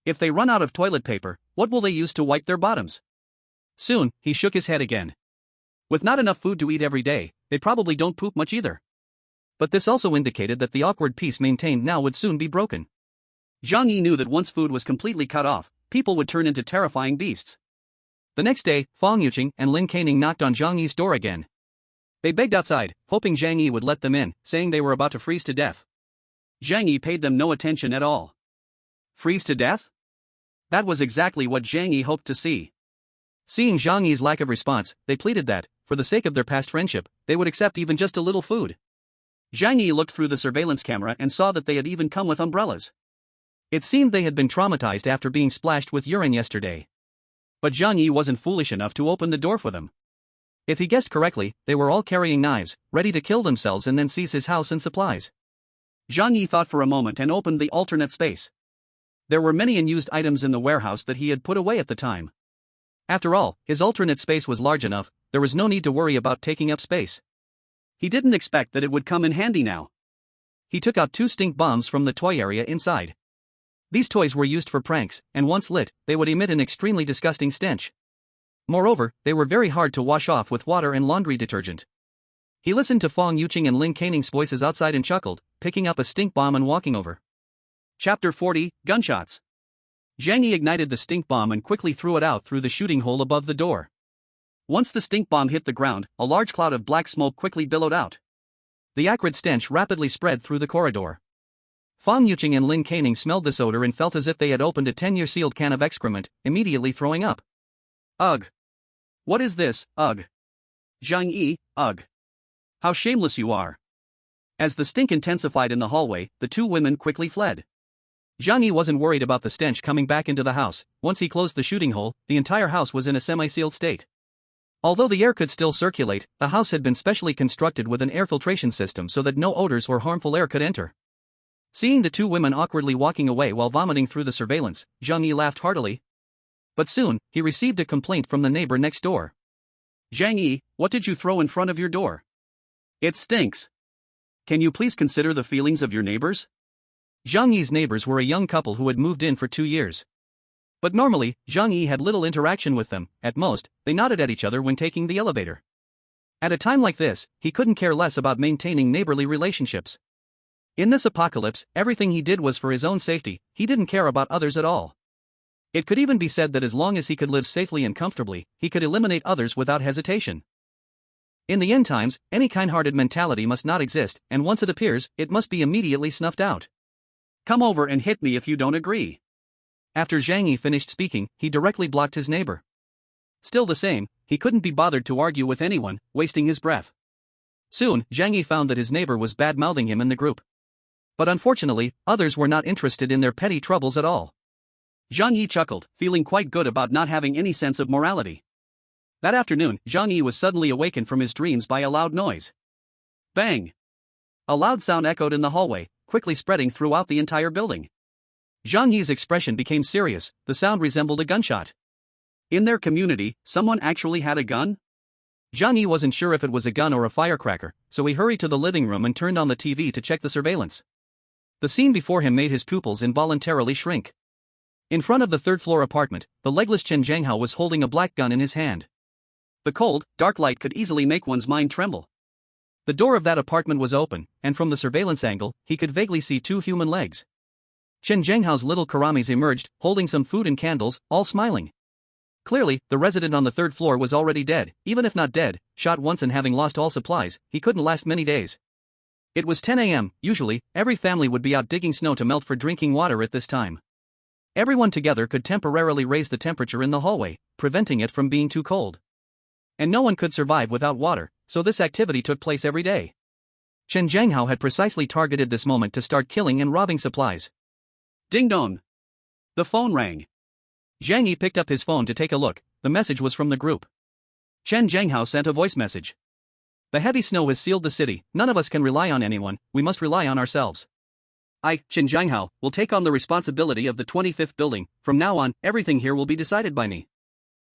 If they run out of toilet paper, what will they use to wipe their bottoms? Soon, he shook his head again. With not enough food to eat every day, they probably don't poop much either. But this also indicated that the awkward peace maintained now would soon be broken. Zhang Yi knew that once food was completely cut off, people would turn into terrifying beasts. The next day, Fang Yuqing and Lin Kaining knocked on Zhang Yi's door again. They begged outside, hoping Zhang Yi would let them in, saying they were about to freeze to death. Zhang Yi paid them no attention at all. Freeze to death? That was exactly what Zhang Yi hoped to see. Seeing Zhang Yi's lack of response, they pleaded that, for the sake of their past friendship, they would accept even just a little food. Zhang Yi looked through the surveillance camera and saw that they had even come with umbrellas. It seemed they had been traumatized after being splashed with urine yesterday. But Zhang Yi wasn't foolish enough to open the door for them. If he guessed correctly, they were all carrying knives, ready to kill themselves and then seize his house and supplies. Zhang Yi thought for a moment and opened the alternate space. There were many unused items in the warehouse that he had put away at the time. After all, his alternate space was large enough, there was no need to worry about taking up space. He didn't expect that it would come in handy now. He took out 2 stink bombs from the toy area inside. These toys were used for pranks, and once lit, they would emit an extremely disgusting stench. Moreover, they were very hard to wash off with water and laundry detergent. He listened to Fong Yuqing and Lin Caning's voices outside and chuckled, picking up a stink bomb and walking over. Chapter 40, Gunshots. Zhang Yi ignited the stink bomb and quickly threw it out through the shooting hole above the door. Once the stink bomb hit the ground, a large cloud of black smoke quickly billowed out. The acrid stench rapidly spread through the corridor. Fong Yuqing and Lin Caning smelled this odor and felt as if they had opened a 10-year sealed can of excrement, immediately throwing up. Ugh. What is this, ugh? Zhang Yi, ugh. How shameless you are. As the stink intensified in the hallway, the 2 women quickly fled. Zhang Yi wasn't worried about the stench coming back into the house. Once he closed the shooting hole, the entire house was in a semi-sealed state. Although the air could still circulate, the house had been specially constructed with an air filtration system so that no odors or harmful air could enter. Seeing the 2 women awkwardly walking away while vomiting through the surveillance, Zhang Yi laughed heartily. But soon, he received a complaint from the neighbor next door. Zhang Yi, what did you throw in front of your door? It stinks. Can you please consider the feelings of your neighbors? Zhang Yi's neighbors were a young couple who had moved in for 2 years. But normally, Zhang Yi had little interaction with them. At most, they nodded at each other when taking the elevator. At a time like this, he couldn't care less about maintaining neighborly relationships. In this apocalypse, everything he did was for his own safety. He didn't care about others at all. It could even be said that as long as he could live safely and comfortably, he could eliminate others without hesitation. In the end times, any kind-hearted mentality must not exist, and once it appears, it must be immediately snuffed out. Come over and hit me if you don't agree. After Zhang Yi finished speaking, he directly blocked his neighbor. Still the same, he couldn't be bothered to argue with anyone, wasting his breath. Soon, Zhang Yi found that his neighbor was bad-mouthing him in the group. But unfortunately, others were not interested in their petty troubles at all. Zhang Yi chuckled, feeling quite good about not having any sense of morality. That afternoon, Zhang Yi was suddenly awakened from his dreams by a loud noise. Bang! A loud sound echoed in the hallway, quickly spreading throughout the entire building. Zhang Yi's expression became serious. The sound resembled a gunshot. In their community, someone actually had a gun? Zhang Yi wasn't sure if it was a gun or a firecracker, so he hurried to the living room and turned on the TV to check the surveillance. The scene before him made his pupils involuntarily shrink. In front of the third-floor apartment, the legless Chen Zhanghao was holding a black gun in his hand. The cold, dark light could easily make one's mind tremble. The door of that apartment was open, and from the surveillance angle, he could vaguely see 2 human legs. Chen Zhanghao's little karamis emerged, holding some food and candles, all smiling. Clearly, the resident on the 3rd floor was already dead. Even if not dead, shot once and having lost all supplies, he couldn't last many days. It was 10 a.m. Usually, every family would be out digging snow to melt for drinking water at this time. Everyone together could temporarily raise the temperature in the hallway, preventing it from being too cold. And no one could survive without water, so this activity took place every day. Chen Zhanghao had precisely targeted this moment to start killing and robbing supplies. Ding dong! The phone rang. Zhang Yi picked up his phone to take a look. The message was from the group. Chen Zhanghao sent a voice message. The heavy snow has sealed the city. None of us can rely on anyone. We must rely on ourselves. I, Chen Zhanghao, will take on the responsibility of the 25th building. From now on, everything here will be decided by me.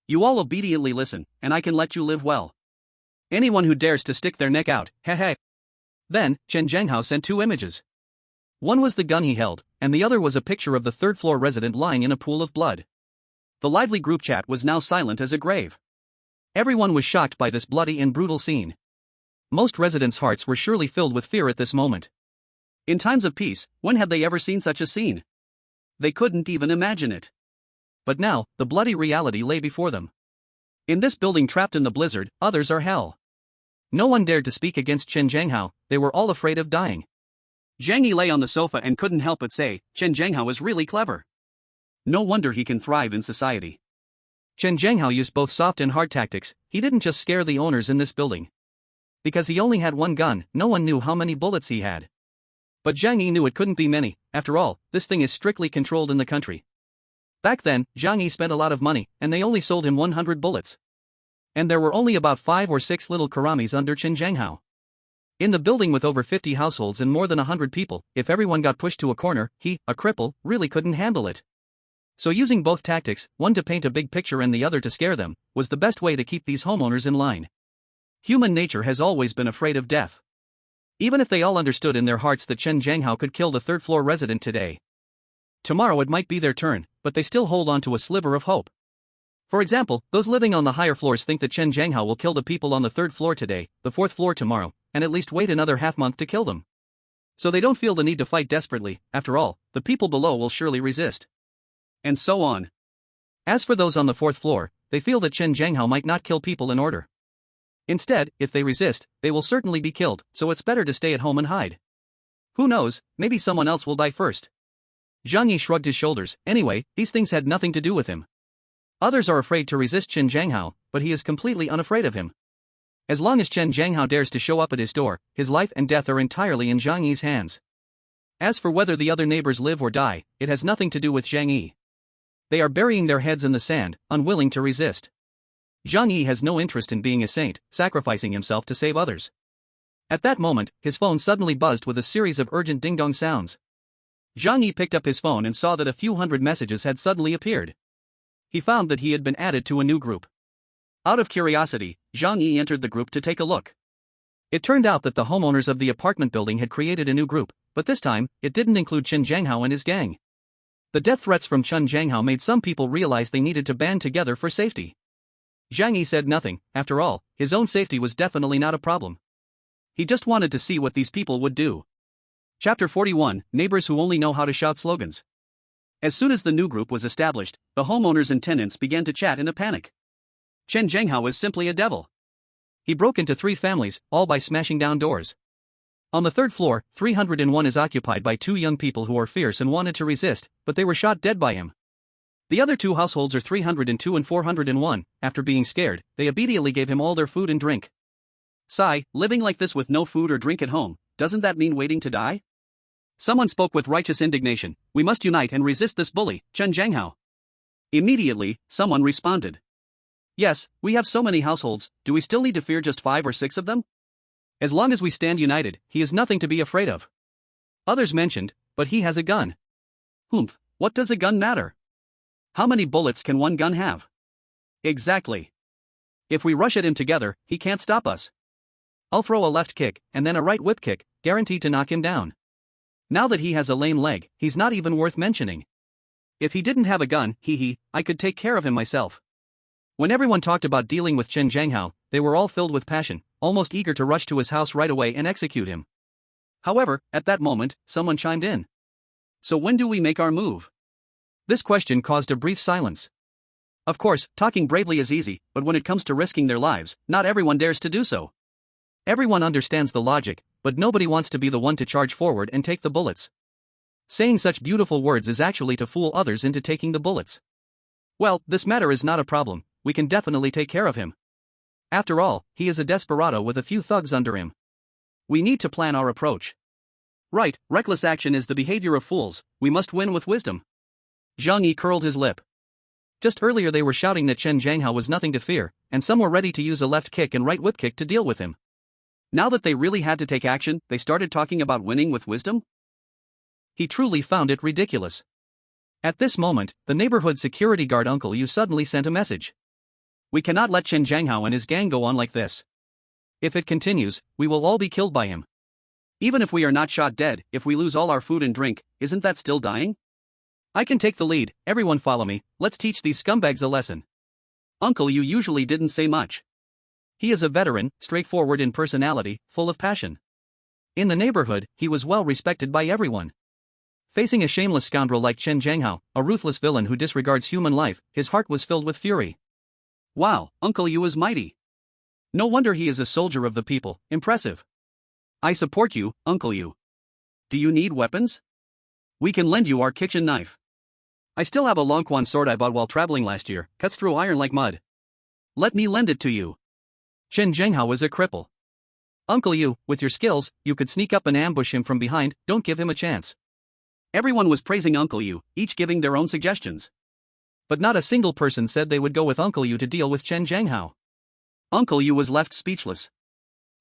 You all obediently listen, and I can let you live well. Anyone who dares to stick their neck out, heh. Then, Chen Zhanghao sent 2 images. One was the gun he held, and the other was a picture of the 3rd-floor resident lying in a pool of blood. The lively group chat was now silent as a grave. Everyone was shocked by this bloody and brutal scene. Most residents' hearts were surely filled with fear at this moment. In times of peace, when had they ever seen such a scene? They couldn't even imagine it. But now, the bloody reality lay before them. In this building trapped in the blizzard, others are hell. No one dared to speak against Chen Zhanghao. They were all afraid of dying. Zhang Yi lay on the sofa and couldn't help but say, Chen Zhanghao is really clever. No wonder he can thrive in society. Chen Zhanghao used both soft and hard tactics. He didn't just scare the owners in this building. Because he only had one gun, no one knew how many bullets he had. But Zhang Yi knew it couldn't be many. After all, this thing is strictly controlled in the country. Back then, Zhang Yi spent a lot of money, and they only sold him 100 bullets. And there were only about 5 or 6 little karamis under Chen Zhanghao. In the building with over 50 households and more than 100 people, if everyone got pushed to a corner, he, a cripple, really couldn't handle it. So using both tactics, one to paint a big picture and the other to scare them, was the best way to keep these homeowners in line. Human nature has always been afraid of death. Even if they all understood in their hearts that Chen Zhanghao could kill the third-floor resident today. Tomorrow it might be their turn, but they still hold on to a sliver of hope. For example, those living on the higher floors think that Chen Zhanghao will kill the people on the third floor today, the fourth floor tomorrow, and at least wait another half-month to kill them. So they don't feel the need to fight desperately. After all, the people below will surely resist. And so on. As for those on the fourth floor, they feel that Chen Zhanghao might not kill people in order. Instead, if they resist, they will certainly be killed, so it's better to stay at home and hide. Who knows, maybe someone else will die first. Zhang Yi shrugged his shoulders. Anyway, these things had nothing to do with him. Others are afraid to resist Chen Zhanghao, but he is completely unafraid of him. As long as Chen Zhanghao dares to show up at his door, his life and death are entirely in Zhang Yi's hands. As for whether the other neighbors live or die, it has nothing to do with Zhang Yi. They are burying their heads in the sand, unwilling to resist. Zhang Yi has no interest in being a saint, sacrificing himself to save others. At that moment, his phone suddenly buzzed with a series of urgent ding-dong sounds. Zhang Yi picked up his phone and saw that a few hundred messages had suddenly appeared. He found that he had been added to a new group. Out of curiosity, Zhang Yi entered the group to take a look. It turned out that the homeowners of the apartment building had created a new group, but this time, it didn't include Chen Zhanghao and his gang. The death threats from Chen Zhanghao made some people realize they needed to band together for safety. Zhang Yi said nothing. After all, his own safety was definitely not a problem. He just wanted to see what these people would do. Chapter 41, Neighbors Who Only Know How to Shout Slogans. As soon as the new group was established, the homeowners and tenants began to chat in a panic. Chen Zhanghao is simply a devil. He broke into 3 families, all by smashing down doors. On the third floor, 301 is occupied by 2 young people who are fierce and wanted to resist, but they were shot dead by him. The other 2 households are 302 and 401, after being scared, they immediately gave him all their food and drink. Sigh, living like this with no food or drink at home, doesn't that mean waiting to die? Someone spoke with righteous indignation. We must unite and resist this bully, Chen Zhanghao. Immediately, someone responded. Yes, we have so many households, do we still need to fear just 5 or 6 of them? As long as we stand united, he is nothing to be afraid of. Others mentioned, but he has a gun. Humph, what does a gun matter? How many bullets can one gun have? Exactly. If we rush at him together, he can't stop us. I'll throw a left kick, and then a right whip kick, guaranteed to knock him down. Now that he has a lame leg, he's not even worth mentioning. If he didn't have a gun, I could take care of him myself. When everyone talked about dealing with Chen Zhanghao, they were all filled with passion, almost eager to rush to his house right away and execute him. However, at that moment, someone chimed in. So when do we make our move? This question caused a brief silence. Of course, talking bravely is easy, but when it comes to risking their lives, not everyone dares to do so. Everyone understands the logic, but nobody wants to be the one to charge forward and take the bullets. Saying such beautiful words is actually to fool others into taking the bullets. Well, this matter is not a problem, we can definitely take care of him. After all, he is a desperado with a few thugs under him. We need to plan our approach. Right, reckless action is the behavior of fools, we must win with wisdom. Zhang Yi curled his lip. Just earlier they were shouting that Chen Zhanghao was nothing to fear, and some were ready to use a left kick and right whip kick to deal with him. Now that they really had to take action, they started talking about winning with wisdom? He truly found it ridiculous. At this moment, the neighborhood security guard Uncle Yu suddenly sent a message. We cannot let Chen Zhanghao and his gang go on like this. If it continues, we will all be killed by him. Even if we are not shot dead, if we lose all our food and drink, isn't that still dying? I can take the lead, everyone follow me, let's teach these scumbags a lesson. Uncle Yu usually didn't say much. He is a veteran, straightforward in personality, full of passion. In the neighborhood, he was well respected by everyone. Facing a shameless scoundrel like Chen Zhanghao, a ruthless villain who disregards human life, his heart was filled with fury. Wow, Uncle Yu is mighty. No wonder he is a soldier of the people, impressive. I support you, Uncle Yu. Do you need weapons? We can lend you our kitchen knife. I still have a Longquan sword I bought while traveling last year, cuts through iron like mud. Let me lend it to you. Chen Zhenghao is a cripple. Uncle Yu, with your skills, you could sneak up and ambush him from behind, don't give him a chance. Everyone was praising Uncle Yu, each giving their own suggestions. But not a single person said they would go with Uncle Yu to deal with Chen Zhenghao. Uncle Yu was left speechless.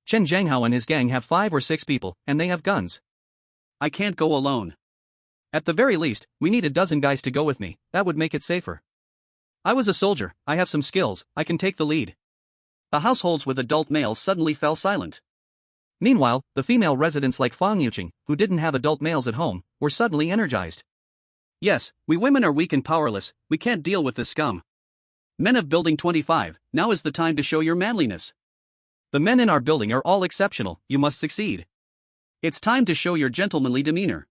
Chen Zhenghao and his gang have 5 or 6 people, and they have guns. I can't go alone. At the very least, we need a dozen guys to go with me, that would make it safer. I was a soldier, I have some skills, I can take the lead. The households with adult males suddenly fell silent. Meanwhile, the female residents like Fang Yuqing, who didn't have adult males at home, were suddenly energized. Yes, we women are weak and powerless, we can't deal with this scum. Men of Building 25, now is the time to show your manliness. The men in our building are all exceptional, you must succeed. It's time to show your gentlemanly demeanor.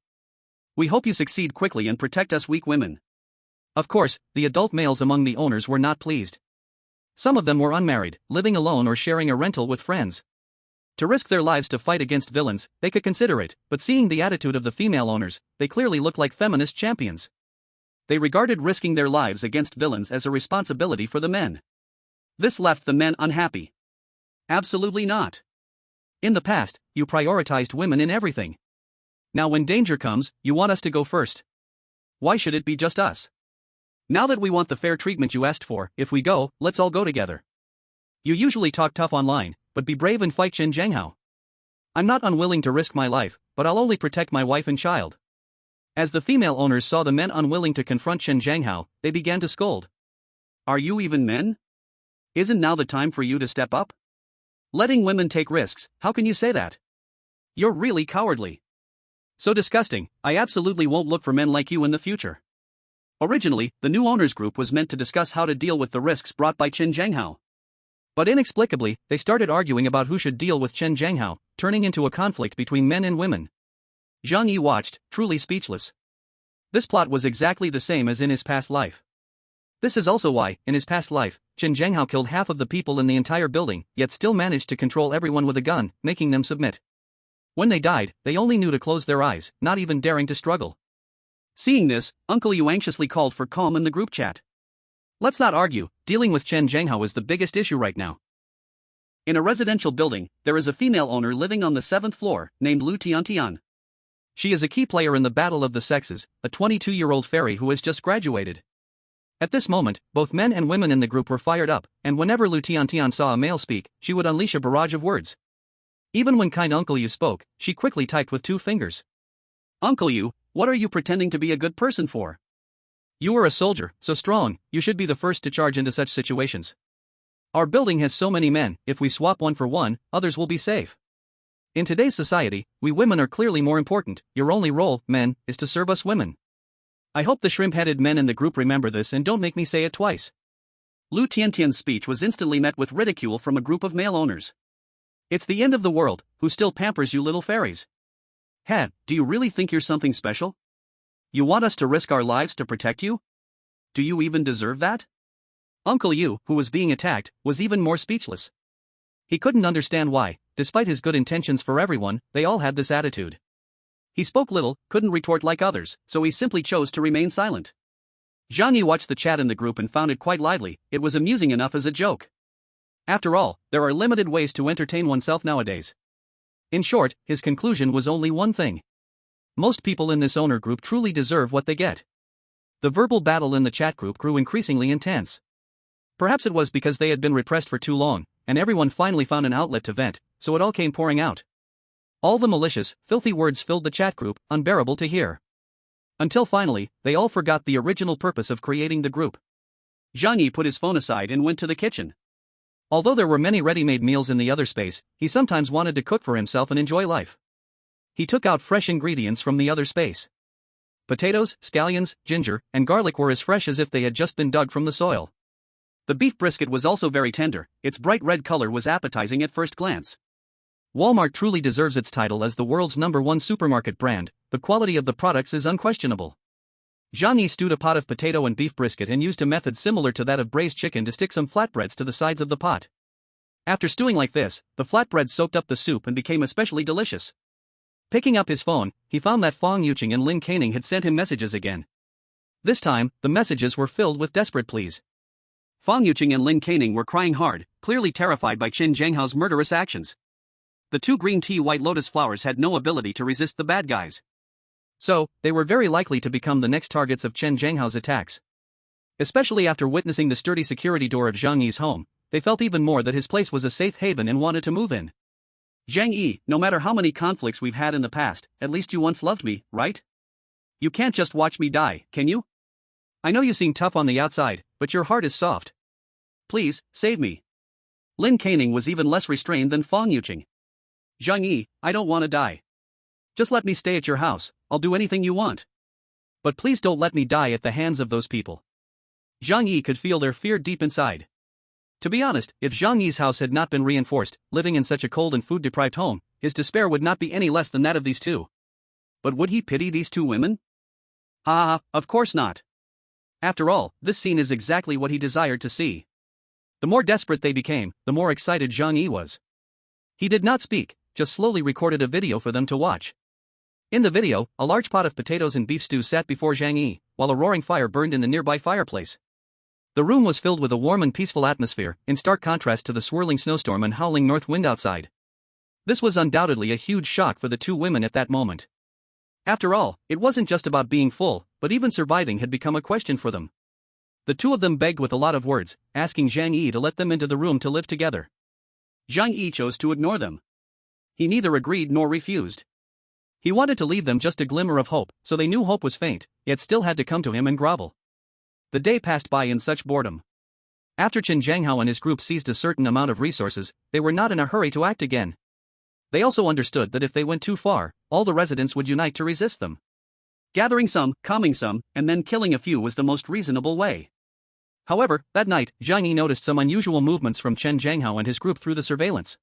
We hope you succeed quickly and protect us weak women. Of course, the adult males among the owners were not pleased. Some of them were unmarried, living alone or sharing a rental with friends. To risk their lives to fight against villains, they could consider it, but seeing the attitude of the female owners, they clearly looked like feminist champions. They regarded risking their lives against villains as a responsibility for the men. This left the men unhappy. Absolutely not. In the past, you prioritized women in everything. Now when danger comes, you want us to go first. Why should it be just us? Now that we want the fair treatment you asked for, if we go, let's all go together. You usually talk tough online, but be brave and fight Chen Zhenghao. I'm not unwilling to risk my life, but I'll only protect my wife and child. As the female owners saw the men unwilling to confront Chen Zhenghao, they began to scold. Are you even men? Isn't now the time for you to step up? Letting women take risks, how can you say that? You're really cowardly. So disgusting, I absolutely won't look for men like you in the future. Originally, the new owners group was meant to discuss how to deal with the risks brought by Chen Zhenghao. But inexplicably, they started arguing about who should deal with Chen Zhenghao, turning into a conflict between men and women. Zhang Yi watched, truly speechless. This plot was exactly the same as in his past life. This is also why, in his past life, Chen Zhenghao killed half of the people in the entire building, yet still managed to control everyone with a gun, making them submit. When they died, they only knew to close their eyes, not even daring to struggle. Seeing this, Uncle Yu anxiously called for calm in the group chat. Let's not argue, dealing with Chen Zhenghao is the biggest issue right now. In a residential building, there is a female owner living on the 7th floor, named Lu Tiantian. She is a key player in the battle of the sexes, a 22-year-old fairy who has just graduated. At this moment, both men and women in the group were fired up, and whenever Lu Tiantian saw a male speak, she would unleash a barrage of words. Even when kind Uncle Yu spoke, she quickly typed with 2 fingers. Uncle Yu, what are you pretending to be a good person for? You are a soldier, so strong, you should be the first to charge into such situations. Our building has so many men, if we swap one for one, others will be safe. In today's society, we women are clearly more important, your only role, men, is to serve us women. I hope the shrimp-headed men in the group remember this and don't make me say it twice. Lu Tiantian's speech was instantly met with ridicule from a group of male owners. It's the end of the world, who still pampers you little fairies? Do you really think you're something special? You want us to risk our lives to protect you? Do you even deserve that? Uncle Yu, who was being attacked, was even more speechless. He couldn't understand why, despite his good intentions for everyone, they all had this attitude. He spoke little, couldn't retort like others, so he simply chose to remain silent. Zhang Yi watched the chat in the group and found it quite lively, it was amusing enough as a joke. After all, there are limited ways to entertain oneself nowadays. In short, his conclusion was only one thing. Most people in this owner group truly deserve what they get. The verbal battle in the chat group grew increasingly intense. Perhaps it was because they had been repressed for too long, and everyone finally found an outlet to vent, so it all came pouring out. All the malicious, filthy words filled the chat group, unbearable to hear. Until finally, they all forgot the original purpose of creating the group. Zhang Yi put his phone aside and went to the kitchen. Although there were many ready-made meals in the other space, he sometimes wanted to cook for himself and enjoy life. He took out fresh ingredients from the other space. Potatoes, scallions, ginger, and garlic were as fresh as if they had just been dug from the soil. The beef brisket was also very tender, its bright red color was appetizing at first glance. Walmart truly deserves its title as the world's #1 supermarket brand, the quality of the products is unquestionable. Zhang Yi stewed a pot of potato and beef brisket and used a method similar to that of braised chicken to stick some flatbreads to the sides of the pot. After stewing like this, the flatbreads soaked up the soup and became especially delicious. Picking up his phone, he found that Fang Yuqing and Lin Caning had sent him messages again. This time, the messages were filled with desperate pleas. Fang Yuqing and Lin Keining were crying hard, clearly terrified by Qin Zhanghao's murderous actions. The two green tea white lotus flowers had no ability to resist the bad guys. So, they were very likely to become the next targets of Qin Zhanghao's attacks. Especially after witnessing the sturdy security door of Zhang Yi's home, they felt even more that his place was a safe haven and wanted to move in. Zhang Yi, no matter how many conflicts we've had in the past, at least you once loved me, right? You can't just watch me die, can you? I know you seem tough on the outside, but your heart is soft. Please, save me. Lin Keining was even less restrained than Fang Yuqing. Zhang Yi, I don't want to die. Just let me stay at your house, I'll do anything you want. But please don't let me die at the hands of those people. Zhang Yi could feel their fear deep inside. To be honest, if Zhang Yi's house had not been reinforced, living in such a cold and food-deprived home, his despair would not be any less than that of these two. But would he pity these two women? Of course not. After all, this scene is exactly what he desired to see. The more desperate they became, the more excited Zhang Yi was. He did not speak, just slowly recorded a video for them to watch. In the video, a large pot of potatoes and beef stew sat before Zhang Yi, while a roaring fire burned in the nearby fireplace. The room was filled with a warm and peaceful atmosphere, in stark contrast to the swirling snowstorm and howling north wind outside. This was undoubtedly a huge shock for the two women at that moment. After all, it wasn't just about being full, but even surviving had become a question for them. The two of them begged with a lot of words, asking Zhang Yi to let them into the room to live together. Zhang Yi chose to ignore them. He neither agreed nor refused. He wanted to leave them just a glimmer of hope, so they knew hope was faint, yet still had to come to him and grovel. The day passed by in such boredom. After Qin Zhanghao and his group seized a certain amount of resources, they were not in a hurry to act again. They also understood that if they went too far, all the residents would unite to resist them. Gathering some, calming some, and then killing a few was the most reasonable way. However, that night, Zhang Yi noticed some unusual movements from Qin Zhanghao and his group through the surveillance.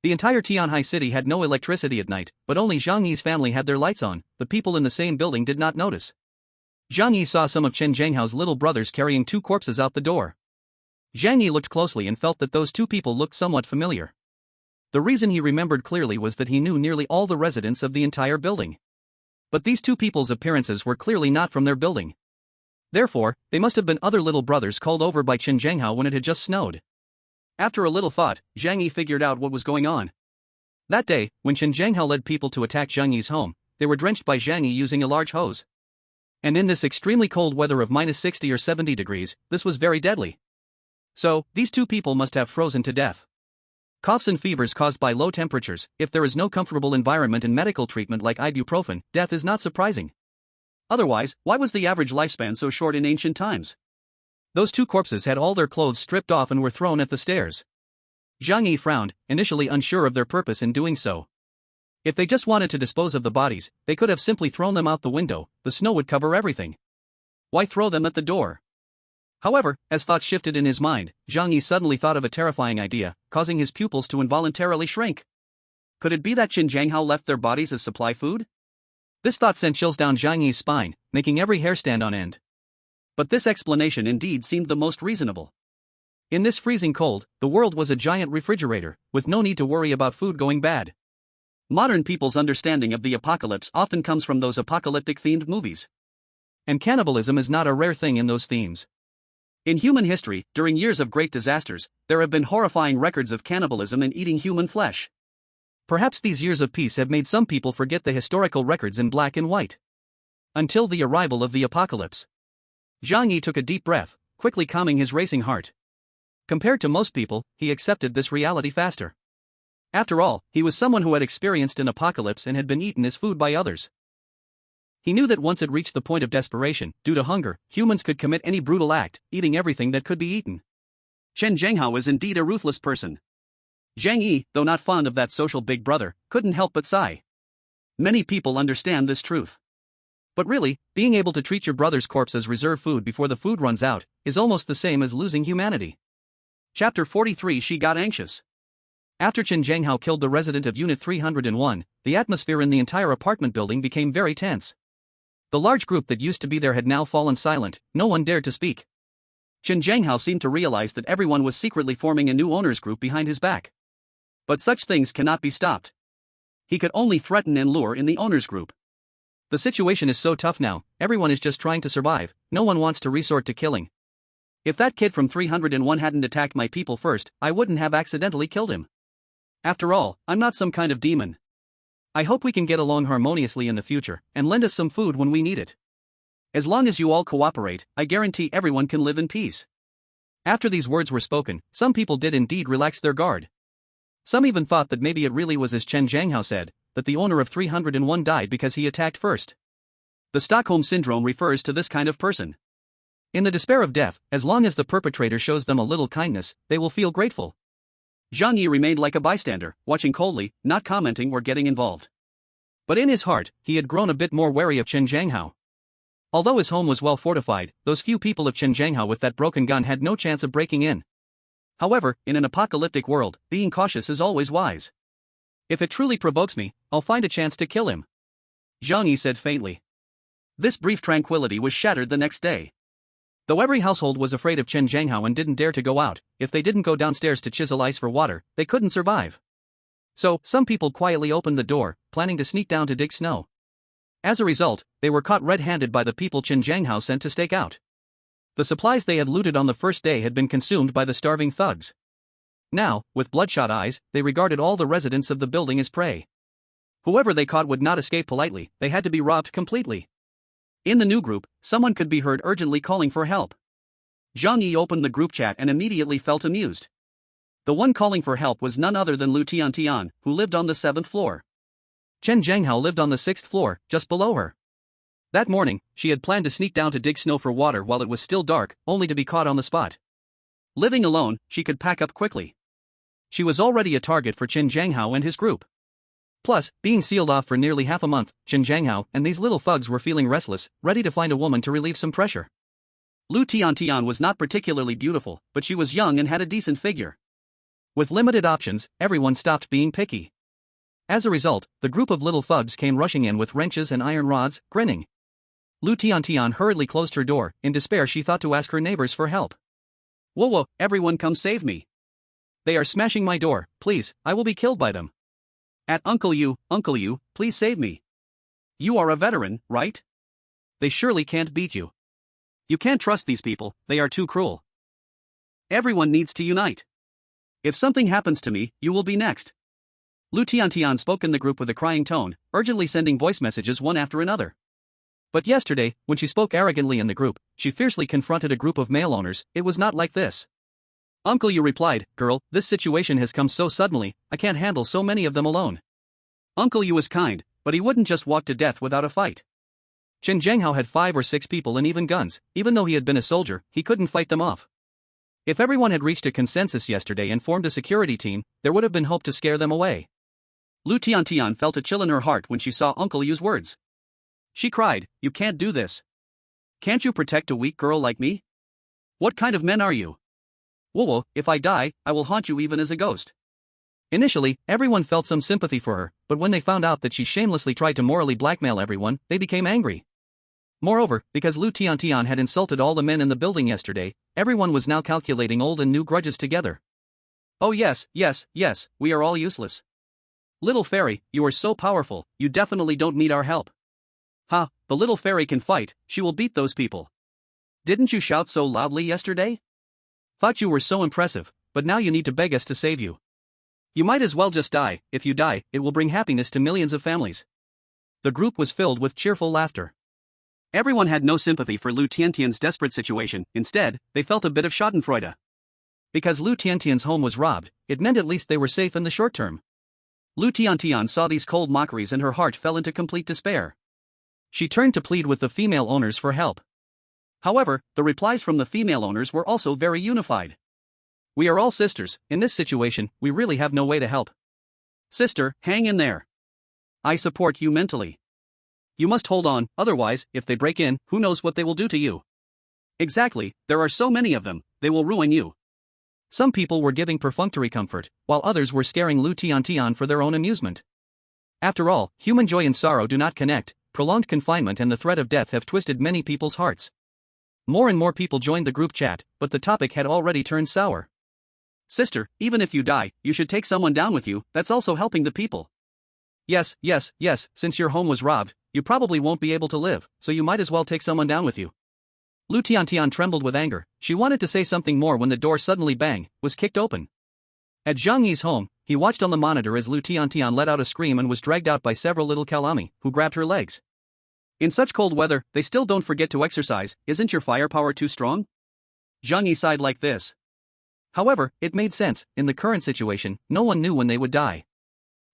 The entire Tianhai city had no electricity at night, but only Zhang Yi's family had their lights on. The people in the same building did not notice. Zhang Yi saw some of Qin Zhanghao's little brothers carrying two corpses out the door. Zhang Yi looked closely and felt that those two people looked somewhat familiar. The reason he remembered clearly was that he knew nearly all the residents of the entire building. But these two people's appearances were clearly not from their building. Therefore, they must have been other little brothers called over by Qin Zhanghao when it had just snowed. After a little thought, Zhang Yi figured out what was going on. That day, when Qin Zhanghao led people to attack Zhang Yi's home, they were drenched by Zhang Yi using a large hose. And in this extremely cold weather of minus 60 or 70 degrees, this was very deadly. So, these two people must have frozen to death. Coughs and fevers caused by low temperatures. If there is no comfortable environment and medical treatment like ibuprofen, death is not surprising. Otherwise, why was the average lifespan so short in ancient times? Those two corpses had all their clothes stripped off and were thrown at the stairs. Zhang Yi frowned, initially unsure of their purpose in doing so. If they just wanted to dispose of the bodies, they could have simply thrown them out the window, the snow would cover everything. Why throw them at the door? However, as thoughts shifted in his mind, Zhang Yi suddenly thought of a terrifying idea, causing his pupils to involuntarily shrink. Could it be that Qin Zhanghao left their bodies as supply food? This thought sent chills down Zhang Yi's spine, making every hair stand on end. But this explanation indeed seemed the most reasonable. In this freezing cold, the world was a giant refrigerator, with no need to worry about food going bad. Modern people's understanding of the apocalypse often comes from those apocalyptic-themed movies. And cannibalism is not a rare thing in those themes. In human history, during years of great disasters, there have been horrifying records of cannibalism and eating human flesh. Perhaps these years of peace have made some people forget the historical records in black and white. Until the arrival of the apocalypse. Zhang Yi took a deep breath, quickly calming his racing heart. Compared to most people, he accepted this reality faster. After all, he was someone who had experienced an apocalypse and had been eaten as food by others. He knew that once it reached the point of desperation, due to hunger, humans could commit any brutal act, eating everything that could be eaten. Qin Zhanghao was indeed a ruthless person. Zhang Yi, though not fond of that social big brother, couldn't help but sigh. Many people understand this truth. But really, being able to treat your brother's corpse as reserve food before the food runs out, is almost the same as losing humanity. Chapter 43. She got anxious. After Qin Zhanghao killed the resident of Unit 301, the atmosphere in the entire apartment building became very tense. The large group that used to be there had now fallen silent, no one dared to speak. Qin Zhanghao seemed to realize that everyone was secretly forming a new owners group behind his back. But such things cannot be stopped. He could only threaten and lure in the owners group. The situation is so tough now, everyone is just trying to survive, no one wants to resort to killing. If that kid from 301 hadn't attacked my people first, I wouldn't have accidentally killed him. After all, I'm not some kind of demon. I hope we can get along harmoniously in the future, and lend us some food when we need it. As long as you all cooperate, I guarantee everyone can live in peace. After these words were spoken, some people did indeed relax their guard. Some even thought that maybe it really was as Chen Zhanghao said, that the owner of 301 died because he attacked first. The Stockholm Syndrome refers to this kind of person. In the despair of death, as long as the perpetrator shows them a little kindness, they will feel grateful. Zhang Yi remained like a bystander, watching coldly, not commenting or getting involved. But in his heart, he had grown a bit more wary of Chen Zhanghao. Although his home was well fortified, those few people of Chen Zhanghao with that broken gun had no chance of breaking in. However, in an apocalyptic world, being cautious is always wise. If it truly provokes me, I'll find a chance to kill him, Zhang Yi said faintly. This brief tranquility was shattered the next day. Though every household was afraid of Chen Zhanghao and didn't dare to go out, if they didn't go downstairs to chisel ice for water, they couldn't survive. So, some people quietly opened the door, planning to sneak down to dig snow. As a result, they were caught red-handed by the people Chen Zhanghao sent to stake out. The supplies they had looted on the first day had been consumed by the starving thugs. Now, with bloodshot eyes, they regarded all the residents of the building as prey. Whoever they caught would not escape politely, they had to be robbed completely. In the new group, someone could be heard urgently calling for help. Zhang Yi opened the group chat and immediately felt amused. The one calling for help was none other than Lu Tiantian, who lived on the 7th floor. Chen Zhanghao lived on the 6th floor, just below her. That morning, she had planned to sneak down to dig snow for water while it was still dark, only to be caught on the spot. Living alone, she could pack up quickly. She was already a target for Chen Zhanghao and his group. Plus, being sealed off for nearly half a month, Chen Zhanghao and these little thugs were feeling restless, ready to find a woman to relieve some pressure. Lu Tiantian was not particularly beautiful, but she was young and had a decent figure. With limited options, everyone stopped being picky. As a result, the group of little thugs came rushing in with wrenches and iron rods, grinning. Lu Tiantian hurriedly closed her door. In despair she thought to ask her neighbors for help. Whoa, everyone come save me. They are smashing my door, please, I will be killed by them. Uncle you, please save me. You are a veteran, right? They surely can't beat you. You can't trust these people, they are too cruel. Everyone needs to unite. If something happens to me, you will be next. Lu Tiantian spoke in the group with a crying tone, urgently sending voice messages one after another. But yesterday, when she spoke arrogantly in the group, she fiercely confronted a group of male owners. It was not like this. Uncle you replied, girl, this situation has come so suddenly, I can't handle so many of them alone. Uncle you was kind, but he wouldn't just walk to death without a fight. Chen Zhanghao had 5 or 6 people and even guns. Even though he had been a soldier, he couldn't fight them off. If everyone had reached a consensus yesterday and formed a security team, there would have been hope to scare them away. Lu Tiantian felt a chill in her heart when she saw Uncle Yu's words. She cried, you can't do this. Can't you protect a weak girl like me? What kind of men are you? Whoa, if I die, I will haunt you even as a ghost. Initially, everyone felt some sympathy for her, but when they found out that she shamelessly tried to morally blackmail everyone, they became angry. Moreover, because Lu Tiantian had insulted all the men in the building yesterday, everyone was now calculating old and new grudges together. Oh yes, we are all useless. Little fairy, you are so powerful, you definitely don't need our help. Ha, the little fairy can fight, she will beat those people. Didn't you shout so loudly yesterday? Thought you were so impressive, but now you need to beg us to save you. You might as well just die. If you die, it will bring happiness to millions of families. The group was filled with cheerful laughter. Everyone had no sympathy for Lu Tiantian's desperate situation, instead, they felt a bit of schadenfreude. Because Lu Tiantian's home was robbed, it meant at least they were safe in the short term. Lu Tiantian saw these cold mockeries and her heart fell into complete despair. She turned to plead with the female owners for help. However, the replies from the female owners were also very unified. We are all sisters, in this situation, we really have no way to help. Sister, hang in there. I support you mentally. You must hold on, otherwise, if they break in, who knows what they will do to you. Exactly, there are so many of them, they will ruin you. Some people were giving perfunctory comfort, while others were scaring Lu Tiantian for their own amusement. After all, human joy and sorrow do not connect, prolonged confinement and the threat of death have twisted many people's hearts. More and more people joined the group chat, but the topic had already turned sour. Sister, even if you die, you should take someone down with you, that's also helping the people. Yes, since your home was robbed, you probably won't be able to live, so you might as well take someone down with you. Lu Tiantian trembled with anger. She wanted to say something more when the door suddenly was kicked open. At Zhang Yi's home, he watched on the monitor as Lu Tiantian let out a scream and was dragged out by several little Kalami, who grabbed her legs. In such cold weather, they still don't forget to exercise. Isn't your firepower too strong? Zhang Yi sighed like this. However, it made sense. In the current situation, no one knew when they would die.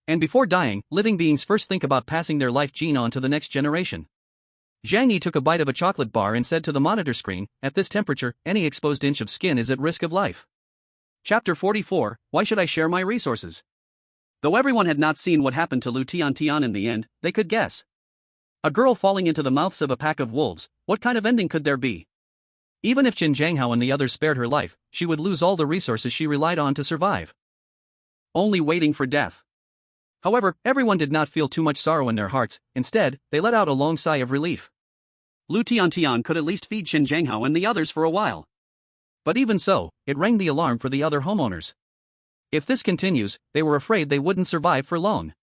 And before dying, living beings first think about passing their life gene on to the next generation. Zhang Yi took a bite of a chocolate bar and said to the monitor screen, at this temperature, any exposed inch of skin is at risk of life. Chapter 44, Why should I share my resources? Though everyone had not seen what happened to Lu Tiantian in the end, they could guess. A girl falling into the mouths of a pack of wolves, what kind of ending could there be? Even if Qin Zhanghao and the others spared her life, she would lose all the resources she relied on to survive. Only waiting for death. However, everyone did not feel too much sorrow in their hearts. Instead, they let out a long sigh of relief. Lu Tiantian could at least feed Qin Zhanghao and the others for a while. But even so, it rang the alarm for the other homeowners. If this continues, they were afraid they wouldn't survive for long.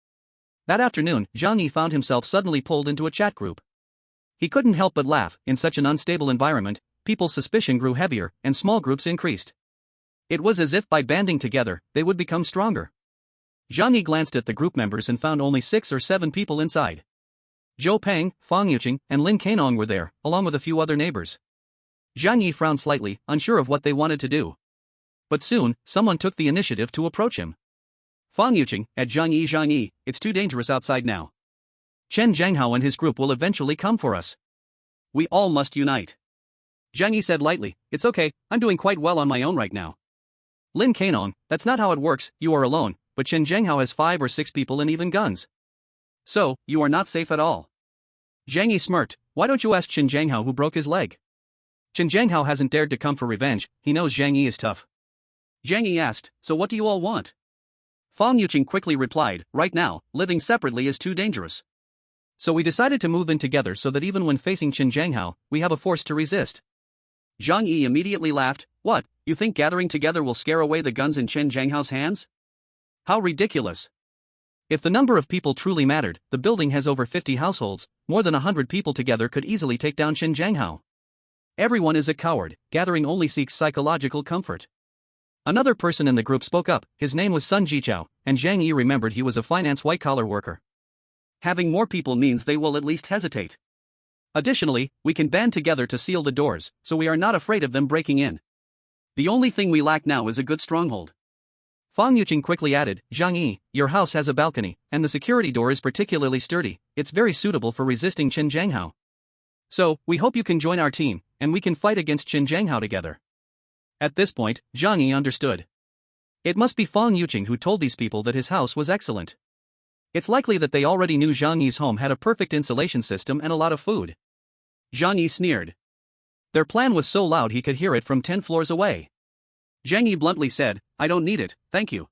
That afternoon, Zhang Yi found himself suddenly pulled into a chat group. He couldn't help but laugh. In such an unstable environment, people's suspicion grew heavier, and small groups increased. It was as if by banding together, they would become stronger. Zhang Yi glanced at the group members and found only 6 or 7 people inside. Zhou Peng, Fang Yuqing, and Lin Cainong were there, along with a few other neighbors. Zhang Yi frowned slightly, unsure of what they wanted to do. But soon, someone took the initiative to approach him. Fang Yuqing, at Zhang Yi, it's too dangerous outside now. Qin Zhanghao and his group will eventually come for us. We all must unite. Zhang Yi said lightly, it's okay, I'm doing quite well on my own right now. Lin Cainong, that's not how it works, you are alone, but Qin Zhanghao has 5 or 6 people and even guns. So, you are not safe at all. Zhang Yi smirked, why don't you ask Qin Zhanghao who broke his leg? Qin Zhanghao hasn't dared to come for revenge, he knows Zhang Yi is tough. Zhang Yi asked, so what do you all want? Fang Yuqing quickly replied, right now, living separately is too dangerous. So we decided to move in together so that even when facing Qin Zhanghao, we have a force to resist. Zhang Yi immediately laughed, what, you think gathering together will scare away the guns in Qin Zhanghao's hands? How ridiculous. If the number of people truly mattered, the building has over 50 households, more than 100 people together could easily take down Qin Zhanghao. Everyone is a coward, gathering only seeks psychological comfort. Another person in the group spoke up, his name was Sun Jichao, and Zhang Yi remembered he was a finance white-collar worker. Having more people means they will at least hesitate. Additionally, we can band together to seal the doors, so we are not afraid of them breaking in. The only thing we lack now is a good stronghold. Fang Yuqing quickly added, Zhang Yi, your house has a balcony, and the security door is particularly sturdy, it's very suitable for resisting Qin Zhanghao. So, we hope you can join our team, and we can fight against Qin Zhanghao together. At this point, Zhang Yi understood. It must be Fang Yuqing who told these people that his house was excellent. It's likely that they already knew Zhang Yi's home had a perfect insulation system and a lot of food. Zhang Yi sneered. Their plan was so loud he could hear it from 10 floors away. Zhang Yi bluntly said, I don't need it, thank you.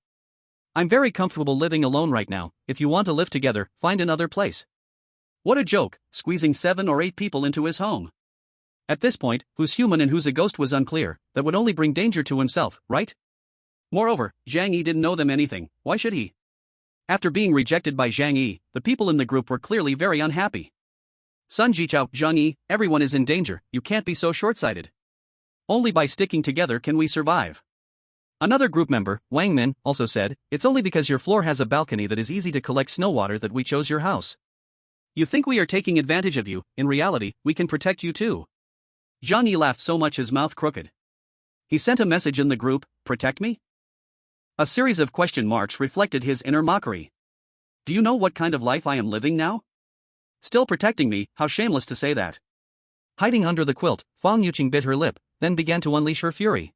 I'm very comfortable living alone right now, if you want to live together, find another place. What a joke, squeezing 7 or 8 people into his home. At this point, who's human and who's a ghost was unclear, that would only bring danger to himself, right? Moreover, Zhang Yi didn't know them anything, why should he? After being rejected by Zhang Yi, the people in the group were clearly very unhappy. Sun Jichao, Zhang Yi, everyone is in danger, you can't be so short-sighted. Only by sticking together can we survive. Another group member, Wang Min, also said, it's only because your floor has a balcony that is easy to collect snow water that we chose your house. You think we are taking advantage of you, in reality, we can protect you too. Zhang Yi laughed so much his mouth crooked. He sent a message in the group, protect me? A series of question marks reflected his inner mockery. Do you know what kind of life I am living now? Still protecting me, how shameless to say that. Hiding under the quilt, Fang Yuqing bit her lip, then began to unleash her fury.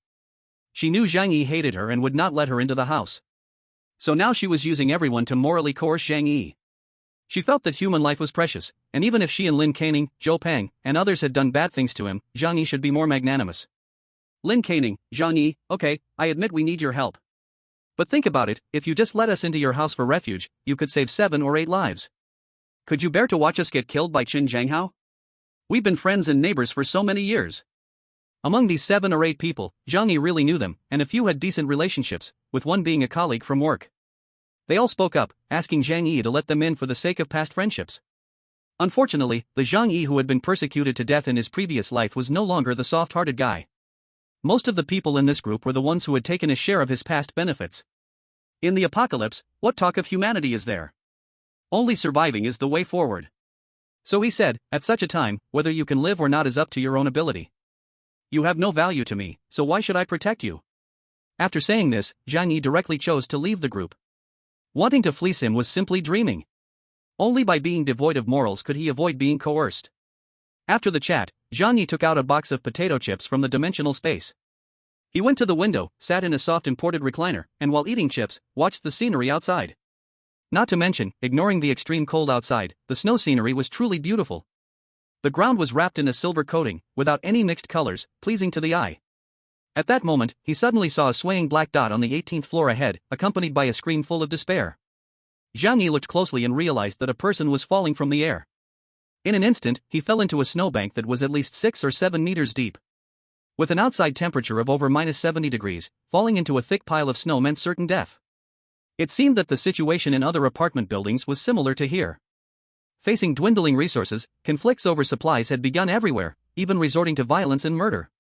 She knew Zhang Yi hated her and would not let her into the house. So now she was using everyone to morally coerce Zhang Yi. She felt that human life was precious, and even if she and Lin Cainong, Zhou Peng, and others had done bad things to him, Zhang Yi should be more magnanimous. Lin Cainong, Zhang Yi, okay, I admit we need your help. But think about it, if you just let us into your house for refuge, you could save 7 or 8 lives. Could you bear to watch us get killed by Qin Zhanghao? We've been friends and neighbors for so many years. Among these 7 or 8 people, Zhang Yi really knew them, and a few had decent relationships, with one being a colleague from work. They all spoke up, asking Zhang Yi to let them in for the sake of past friendships. Unfortunately, the Zhang Yi who had been persecuted to death in his previous life was no longer the soft-hearted guy. Most of the people in this group were the ones who had taken a share of his past benefits. In the apocalypse, what talk of humanity is there? Only surviving is the way forward. So he said, at such a time, whether you can live or not is up to your own ability. You have no value to me, so why should I protect you? After saying this, Zhang Yi directly chose to leave the group. Wanting to fleece him was simply dreaming. Only by being devoid of morals could he avoid being coerced. After the chat, Zhang Yi took out a box of potato chips from the dimensional space. He went to the window, sat in a soft imported recliner, and while eating chips, watched the scenery outside. Not to mention, ignoring the extreme cold outside, the snow scenery was truly beautiful. The ground was wrapped in a silver coating, without any mixed colors, pleasing to the eye. At that moment, he suddenly saw a swaying black dot on the 18th floor ahead, accompanied by a scream full of despair. Zhang Yi looked closely and realized that a person was falling from the air. In an instant, he fell into a snowbank that was at least 6 or 7 meters deep. With an outside temperature of over -70 degrees, falling into a thick pile of snow meant certain death. It seemed that the situation in other apartment buildings was similar to here. Facing dwindling resources, conflicts over supplies had begun everywhere, even resorting to violence and murder.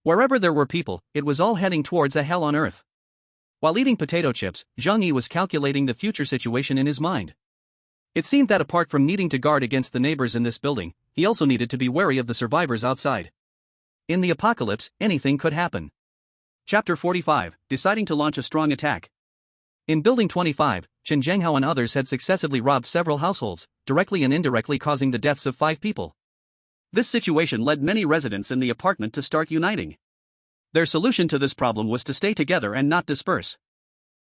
Wherever there were people, it was all heading towards a hell on earth. While eating potato chips, Zhang Yi was calculating the future situation in his mind. It seemed that apart from needing to guard against the neighbors in this building, he also needed to be wary of the survivors outside. In the apocalypse, anything could happen. Chapter 45, Deciding to launch a strong attack. In Building 25, Chen Zhenghao and others had successively robbed several households, directly and indirectly causing the deaths of 5 people. This situation led many residents in the apartment to start uniting. Their solution to this problem was to stay together and not disperse.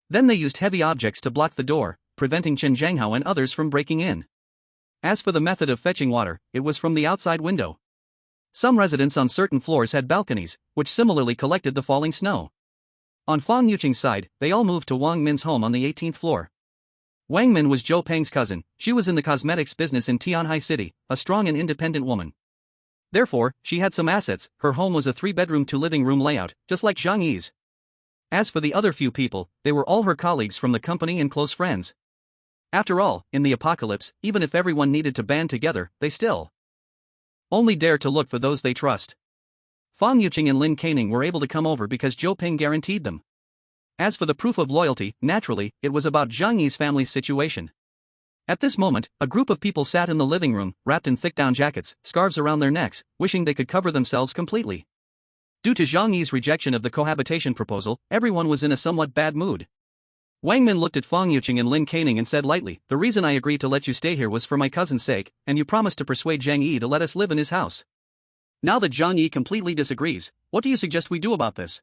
Then they used heavy objects to block the door, preventing Chen Zhenghao and others from breaking in. As for the method of fetching water, it was from the outside window. Some residents on certain floors had balconies, which similarly collected the falling snow. On Fang Yuqing's side, they all moved to Wang Min's home on the 18th floor. Wang Min was Zhou Peng's cousin. She was in the cosmetics business in Tianhai City, a strong and independent woman. Therefore, she had some assets. Her home was a 3-bedroom 2-living-room layout, just like Zhang Yi's. As for the other few people, they were all her colleagues from the company and close friends. After all, in the apocalypse, even if everyone needed to band together, they still only dare to look for those they trust. Fang Yuqing and Lin Caning were able to come over because Zhou Peng guaranteed them. As for the proof of loyalty, naturally, it was about Zhang Yi's family's situation. At this moment, a group of people sat in the living room, wrapped in thick down jackets, scarves around their necks, wishing they could cover themselves completely. Due to Zhang Yi's rejection of the cohabitation proposal, everyone was in a somewhat bad mood. Wang Min looked at Fang Yuqing and Lin Caning and said lightly, "The reason I agreed to let you stay here was for my cousin's sake, and you promised to persuade Zhang Yi to let us live in his house. Now that Zhang Yi completely disagrees, what do you suggest we do about this?"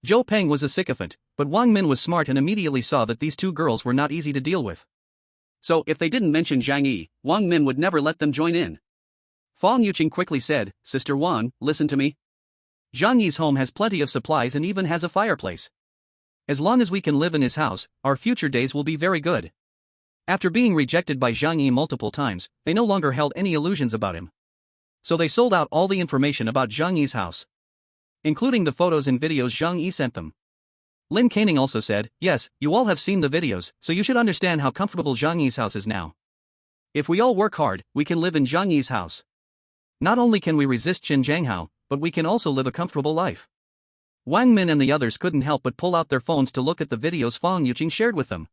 Zhou Peng was a sycophant, but Wang Min was smart and immediately saw that these 2 girls were not easy to deal with. So, if they didn't mention Zhang Yi, Wang Min would never let them join in. Fang Yuqing quickly said, "Sister Wang, listen to me. Zhang Yi's home has plenty of supplies and even has a fireplace. As long as we can live in his house, our future days will be very good." After being rejected by Zhang Yi multiple times, they no longer held any illusions about him. So they sold out all the information about Zhang Yi's house, including the photos and videos Zhang Yi sent them. Lin Caning also said, "Yes, you all have seen the videos, so you should understand how comfortable Zhang Yi's house is now. If we all work hard, we can live in Zhang Yi's house. Not only can we resist Chen Zhenghao, but we can also live a comfortable life." Wang Min and the others couldn't help but pull out their phones to look at the videos Fang Yuqing shared with them.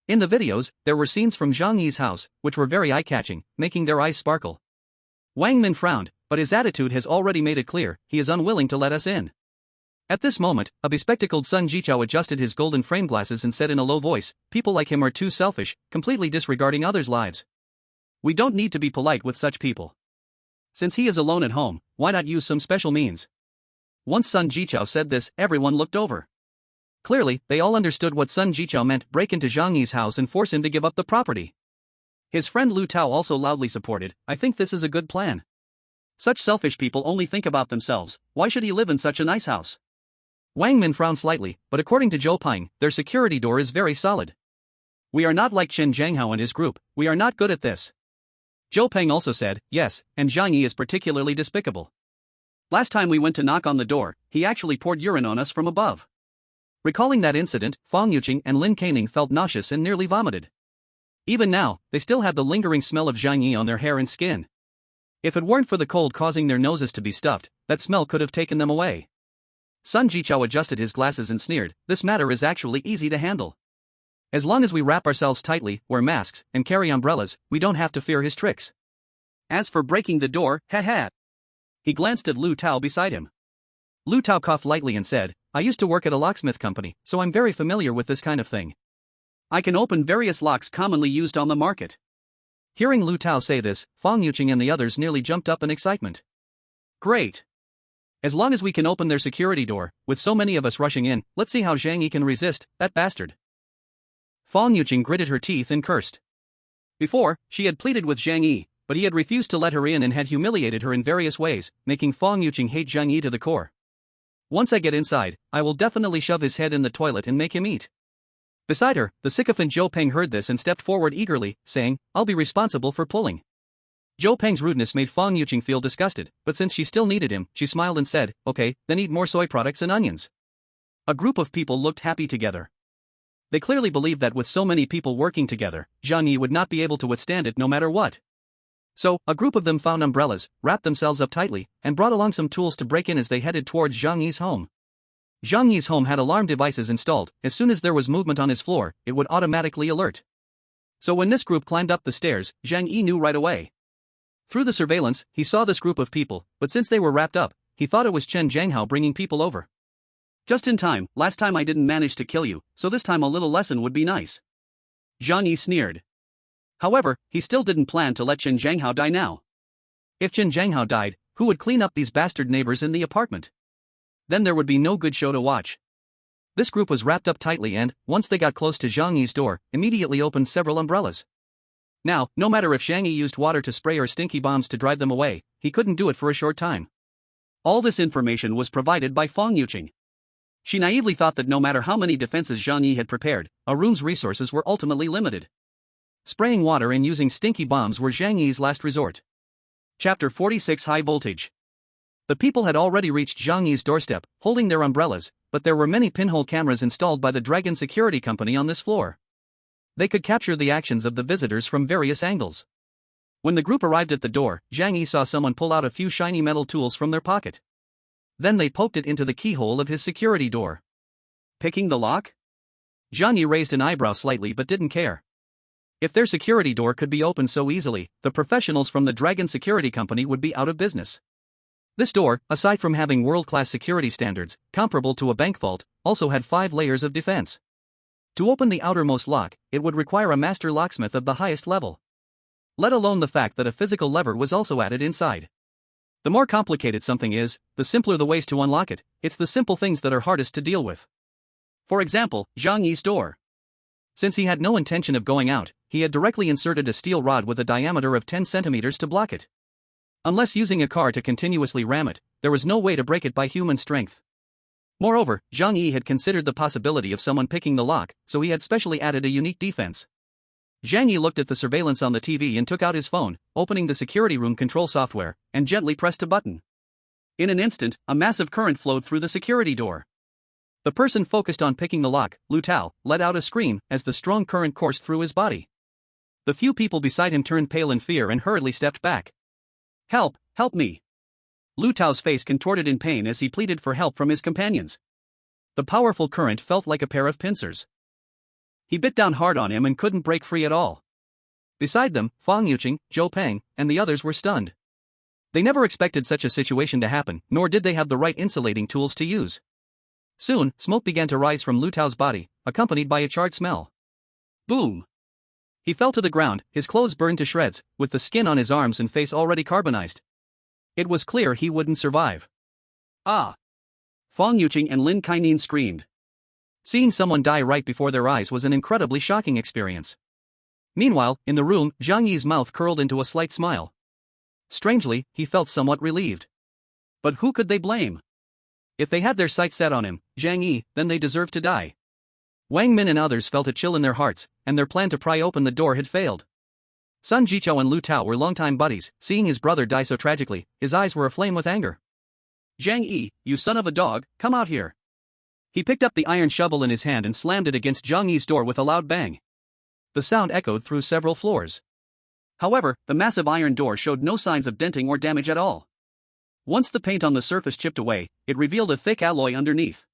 In the videos, there were scenes from Zhang Yi's house, which were very eye-catching, making their eyes sparkle. Wang Min frowned, but his attitude has already made it clear, he is unwilling to let us in. At this moment, a bespectacled Sun Jichao adjusted his golden frame glasses and said in a low voice, "People like him are too selfish, completely disregarding others' lives. We don't need to be polite with such people. Since he is alone at home, why not use some special means?" Once Sun Jichao said this, everyone looked over. Clearly, they all understood what Sun Jichao meant: break into Zhang Yi's house and force him to give up the property. His friend Lu Tao also loudly supported, "I think this is a good plan. Such selfish people only think about themselves, why should he live in such a nice house?" Wang Min frowned slightly, but according to Zhou Peng, their security door is very solid. "We are not like Chen Zhenghao and his group, we are not good at this." Zhou Peng also said, "Yes, and Zhang Yi is particularly despicable. Last time we went to knock on the door, he actually poured urine on us from above." Recalling that incident, Fang Yuqing and Lin Caning felt nauseous and nearly vomited. Even now, they still had the lingering smell of Zhang Yi on their hair and skin. If it weren't for the cold causing their noses to be stuffed, that smell could have taken them away. Sun Jichao adjusted his glasses and sneered, "This matter is actually easy to handle. As long as we wrap ourselves tightly, wear masks, and carry umbrellas, we don't have to fear his tricks. As for breaking the door, haha." He glanced at Lu Tao beside him. Lu Tao coughed lightly and said, "I used to work at a locksmith company, so I'm very familiar with this kind of thing. I can open various locks commonly used on the market." Hearing Lu Tao say this, Fang Yuqing and the others nearly jumped up in excitement. "Great! As long as we can open their security door, with so many of us rushing in, let's see how Zhang Yi can resist, that bastard." Fang Yuqing gritted her teeth and cursed. Before, she had pleaded with Zhang Yi, but he had refused to let her in and had humiliated her in various ways, making Fang Yuqing hate Zhang Yi to the core. "Once I get inside, I will definitely shove his head in the toilet and make him eat." Beside her, the sycophant Zhou Peng heard this and stepped forward eagerly, saying, "I'll be responsible for pulling." Zhou Peng's rudeness made Fang Yuqing feel disgusted, but since she still needed him, she smiled and said, "Okay, then eat more soy products and onions." A group of people looked happy together. They clearly believed that with so many people working together, Zhang Yi would not be able to withstand it no matter what. So, a group of them found umbrellas, wrapped themselves up tightly, and brought along some tools to break in as they headed towards Zhang Yi's home. Zhang Yi's home had alarm devices installed. As soon as there was movement on his floor, it would automatically alert. So when this group climbed up the stairs, Zhang Yi knew right away. Through the surveillance, he saw this group of people, but since they were wrapped up, he thought it was Chen Zhanghao bringing people over. "Just in time, last time I didn't manage to kill you, so this time a little lesson would be nice." Zhang Yi sneered. However, he still didn't plan to let Chen Zhanghao die now. If Chen Zhanghao died, who would clean up these bastard neighbors in the apartment? Then there would be no good show to watch. This group was wrapped up tightly and, once they got close to Zhang Yi's door, immediately opened several umbrellas. Now, no matter if Zhang Yi used water to spray or stinky bombs to drive them away, he couldn't do it for a short time. All this information was provided by Fang Yuqing. She naively thought that no matter how many defenses Zhang Yi had prepared, a room's resources were ultimately limited. Spraying water and using stinky bombs were Zhang Yi's last resort. Chapter 46 High Voltage. The people had already reached Zhang Yi's doorstep, holding their umbrellas, but there were many pinhole cameras installed by the Dragon Security Company on this floor. They could capture the actions of the visitors from various angles. When the group arrived at the door, Zhang Yi saw someone pull out a few shiny metal tools from their pocket. Then they poked it into the keyhole of his security door. Picking the lock? Zhang Yi raised an eyebrow slightly but didn't care. If their security door could be opened so easily, the professionals from the Dragon Security Company would be out of business. This door, aside from having world-class security standards, comparable to a bank vault, also had 5 layers of defense. To open the outermost lock, it would require a master locksmith of the highest level. Let alone the fact that a physical lever was also added inside. The more complicated something is, the simpler the ways to unlock it. It's the simple things that are hardest to deal with. For example, Zhang Yi's door. Since he had no intention of going out, he had directly inserted a steel rod with a diameter of 10 centimeters to block it. Unless using a car to continuously ram it, there was no way to break it by human strength. Moreover, Zhang Yi had considered the possibility of someone picking the lock, so he had specially added a unique defense. Zhang Yi looked at the surveillance on the TV and took out his phone, opening the security room control software, and gently pressed a button. In an instant, a massive current flowed through the security door. The person focused on picking the lock, Lu Tao, let out a scream as the strong current coursed through his body. The few people beside him turned pale in fear and hurriedly stepped back. "Help, help me!" Lu Tao's face contorted in pain as he pleaded for help from his companions. The powerful current felt like a pair of pincers. He bit down hard on him and couldn't break free at all. Beside them, Fang Yuqing, Zhou Peng, and the others were stunned. They never expected such a situation to happen, nor did they have the right insulating tools to use. Soon, smoke began to rise from Lu Tao's body, accompanied by a charred smell. Boom! He fell to the ground, his clothes burned to shreds, with the skin on his arms and face already carbonized. It was clear he wouldn't survive. Ah! Fang Yuqing and Lin Kainan screamed. Seeing someone die right before their eyes was an incredibly shocking experience. Meanwhile, in the room, Zhang Yi's mouth curled into a slight smile. Strangely, he felt somewhat relieved. But who could they blame? If they had their sights set on him, Zhang Yi, then they deserved to die. Wang Min and others felt a chill in their hearts, and their plan to pry open the door had failed. Sun Jichao and Lu Tao were longtime buddies. Seeing his brother die so tragically, his eyes were aflame with anger. "Zhang Yi, you son of a dog, come out here." He picked up the iron shovel in his hand and slammed it against Zhang Yi's door with a loud bang. The sound echoed through several floors. However, the massive iron door showed no signs of denting or damage at all. Once the paint on the surface chipped away, it revealed a thick alloy underneath.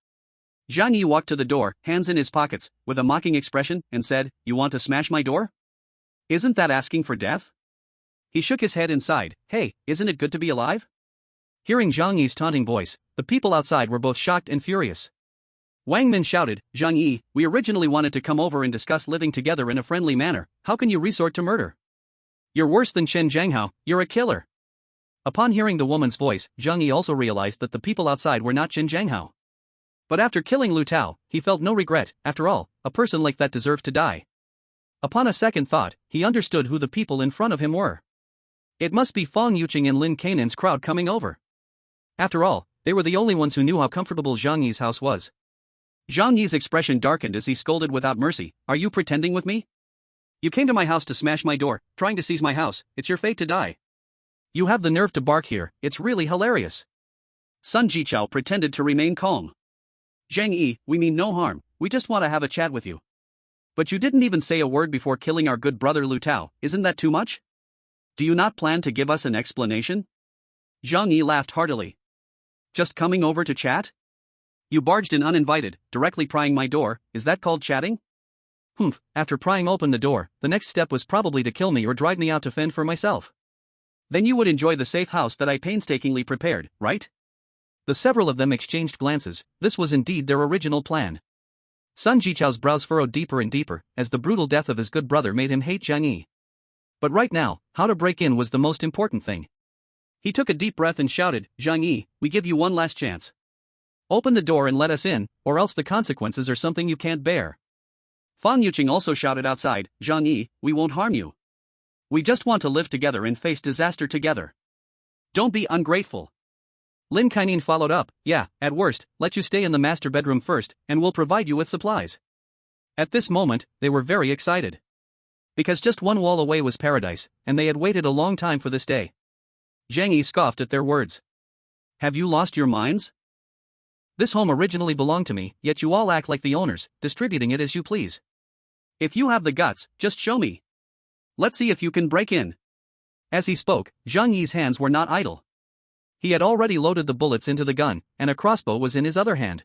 Zhang Yi walked to the door, hands in his pockets, with a mocking expression, and said, "You want to smash my door? Isn't that asking for death?" He shook his head and sighed, "Hey, isn't it good to be alive?" Hearing Zhang Yi's taunting voice, the people outside were both shocked and furious. Wang Min shouted, "Zhang Yi, we originally wanted to come over and discuss living together in a friendly manner, how can you resort to murder? You're worse than Chen Zhanghao, you're a killer." Upon hearing the woman's voice, Zhang Yi also realized that the people outside were not Chen Zhanghao. But after killing Lu Tao, he felt no regret. After all, a person like that deserved to die. Upon a second thought, he understood who the people in front of him were. It must be Fang Yuqing and Lin Kanan's crowd coming over. After all, they were the only ones who knew how comfortable Zhang Yi's house was. Zhang Yi's expression darkened as he scolded without mercy, "Are you pretending with me? You came to my house to smash my door, trying to seize my house, it's your fate to die. You have the nerve to bark here, it's really hilarious." Sun Jichao pretended to remain calm. "Zhang Yi, we mean no harm, we just want to have a chat with you. But you didn't even say a word before killing our good brother Lu Tao, isn't that too much? Do you not plan to give us an explanation?" Zhang Yi laughed heartily. "Just coming over to chat? You barged in uninvited, directly prying my door, is that called chatting?" "Humph, after prying open the door, the next step was probably to kill me or drive me out to fend for myself. Then you would enjoy the safe house that I painstakingly prepared, right?" The several of them exchanged glances. This was indeed their original plan. Sun Jichao's brows furrowed deeper and deeper, as the brutal death of his good brother made him hate Zhang Yi. But right now, how to break in was the most important thing. He took a deep breath and shouted, "Zhang Yi, we give you one last chance. Open the door and let us in, or else the consequences are something you can't bear." Fang Yuqing also shouted outside, "Zhang Yi, we won't harm you. We just want to live together and face disaster together. Don't be ungrateful." Lin Kainan followed up, "Yeah, at worst, let you stay in the master bedroom first, and we'll provide you with supplies." At this moment, they were very excited. Because just one wall away was paradise, and they had waited a long time for this day. Zhang Yi scoffed at their words. "Have you lost your minds? This home originally belonged to me, yet you all act like the owners, distributing it as you please. If you have the guts, just show me. Let's see if you can break in." As he spoke, Zhang Yi's hands were not idle. He had already loaded the bullets into the gun, and a crossbow was in his other hand.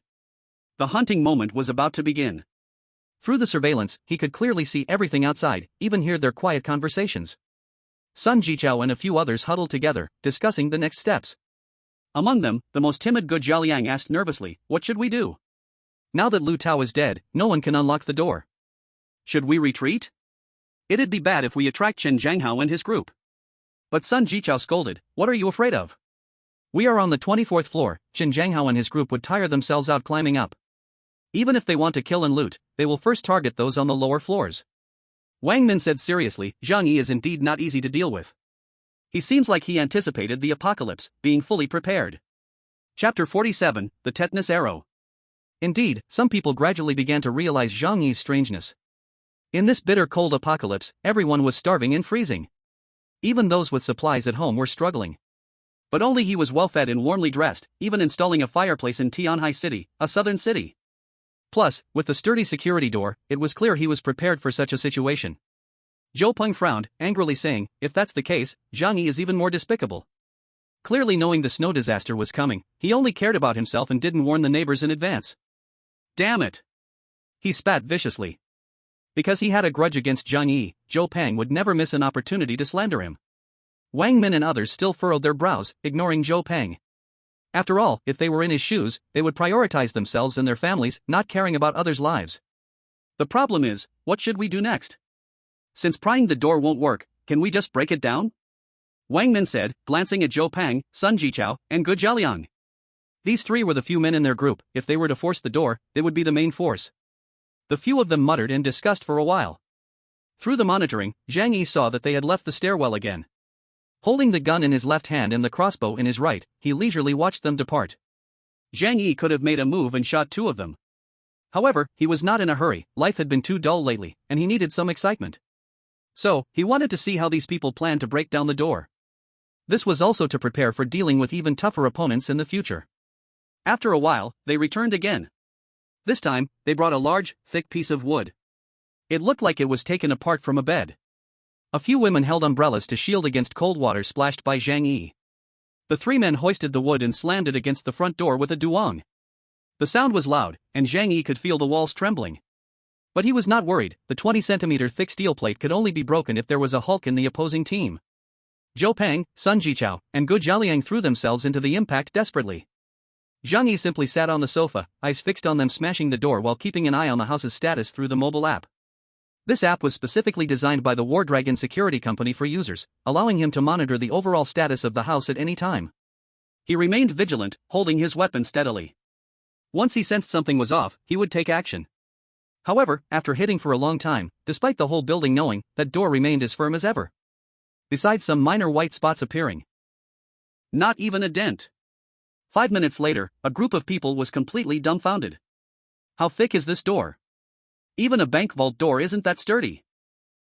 The hunting moment was about to begin. Through the surveillance, he could clearly see everything outside, even hear their quiet conversations. Sun Jichao and a few others huddled together, discussing the next steps. Among them, the most timid Gu Jialiang asked nervously, "What should we do? Now that Lu Tao is dead, no one can unlock the door. Should we retreat? It'd be bad if we attract Chen Zhanghao and his group." But Sun Jichao scolded, "What are you afraid of? We are on the 24th floor, Chen Zhanghao and his group would tire themselves out climbing up. Even if they want to kill and loot, they will first target those on the lower floors." Wang Min said seriously, "Zhang Yi is indeed not easy to deal with. He seems like he anticipated the apocalypse, being fully prepared." Chapter 47, The Tetanus Arrow. Indeed, some people gradually began to realize Zhang Yi's strangeness. In this bitter cold apocalypse, everyone was starving and freezing. Even those with supplies at home were struggling. But only he was well-fed and warmly dressed, even installing a fireplace in Tianhai City, a southern city. Plus, with the sturdy security door, it was clear he was prepared for such a situation. Zhou Peng frowned, angrily saying, "If that's the case, Zhang Yi is even more despicable." Clearly knowing the snow disaster was coming, he only cared about himself and didn't warn the neighbors in advance. Damn it! He spat viciously. Because he had a grudge against Zhang Yi, Zhou Peng would never miss an opportunity to slander him. Wang Min and others still furrowed their brows, ignoring Zhou Peng. After all, if they were in his shoes, they would prioritize themselves and their families, not caring about others' lives. The problem is, what should we do next? Since prying the door won't work, can we just break it down? Wang Min said, glancing at Zhou Peng, Sun Jichao, and Gu Jialiang. These three were the few men in their group. If they were to force the door, they would be the main force. The few of them muttered and discussed for a while. Through the monitoring, Zhang Yi saw that they had left the stairwell again. Holding the gun in his left hand and the crossbow in his right, he leisurely watched them depart. Zhang Yi could have made a move and shot two of them. However, he was not in a hurry, life had been too dull lately, and he needed some excitement. So, he wanted to see how these people planned to break down the door. This was also to prepare for dealing with even tougher opponents in the future. After a while, they returned again. This time, they brought a large, thick piece of wood. It looked like it was taken apart from a bed. A few women held umbrellas to shield against cold water splashed by Zhang Yi. The three men hoisted the wood and slammed it against the front door with a duong. The sound was loud, and Zhang Yi could feel the walls trembling. But he was not worried. The 20-centimeter thick steel plate could only be broken if there was a Hulk in the opposing team. Zhou Peng, Sun Jichao, and Gu Jialiang threw themselves into the impact desperately. Zhang Yi simply sat on the sofa, eyes fixed on them smashing the door while keeping an eye on the house's status through the mobile app. This app was specifically designed by the War Dragon security company for users, allowing him to monitor the overall status of the house at any time. He remained vigilant, holding his weapon steadily. Once he sensed something was off, he would take action. However, after hitting for a long time, despite the whole building knowing, that door remained as firm as ever. Besides some minor white spots appearing. Not even a dent. 5 minutes later, a group of people was completely dumbfounded. How thick is this door? Even a bank vault door isn't that sturdy.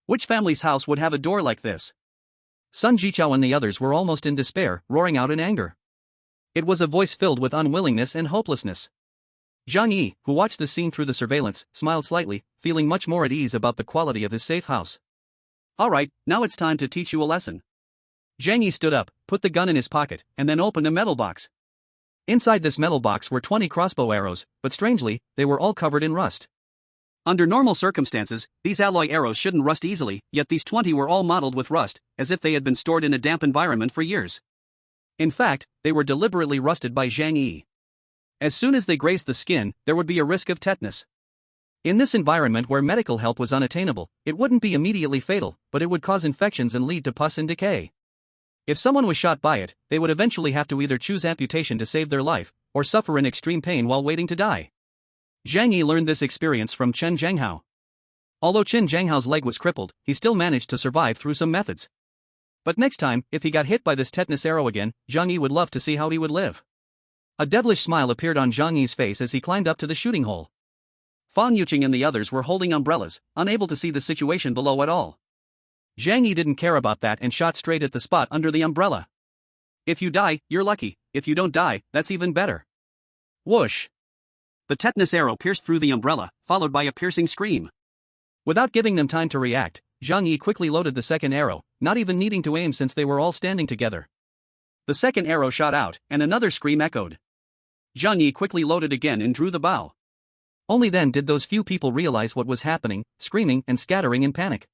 Which family's house would have a door like this? Sun Jichao and the others were almost in despair, roaring out in anger. It was a voice filled with unwillingness and hopelessness. Zhang Yi, who watched the scene through the surveillance, smiled slightly, feeling much more at ease about the quality of his safe house. Alright, now it's time to teach you a lesson. Zhang Yi stood up, put the gun in his pocket, and then opened a metal box. Inside this metal box were 20 crossbow arrows, but strangely, they were all covered in rust. Under normal circumstances, these alloy arrows shouldn't rust easily, yet these 20 were all mottled with rust, as if they had been stored in a damp environment for years. In fact, they were deliberately rusted by Zhang Yi. As soon as they grazed the skin, there would be a risk of tetanus. In this environment where medical help was unattainable, it wouldn't be immediately fatal, but it would cause infections and lead to pus and decay. If someone was shot by it, they would eventually have to either choose amputation to save their life, or suffer in extreme pain while waiting to die. Zhang Yi learned this experience from Chen Zhanghao. Although Chen Zhanghao's leg was crippled, he still managed to survive through some methods. But next time, if he got hit by this tetanus arrow again, Zhang Yi would love to see how he would live. A devilish smile appeared on Zhang Yi's face as he climbed up to the shooting hole. Fan Yuqing and the others were holding umbrellas, unable to see the situation below at all. Zhang Yi didn't care about that and shot straight at the spot under the umbrella. If you die, you're lucky. If you don't die, that's even better. Whoosh! The tetanus arrow pierced through the umbrella, followed by a piercing scream. Without giving them time to react, Zhang Yi quickly loaded the second arrow, not even needing to aim since they were all standing together. The second arrow shot out, and another scream echoed. Zhang Yi quickly loaded again and drew the bow. Only then did those few people realize what was happening, screaming and scattering in panic.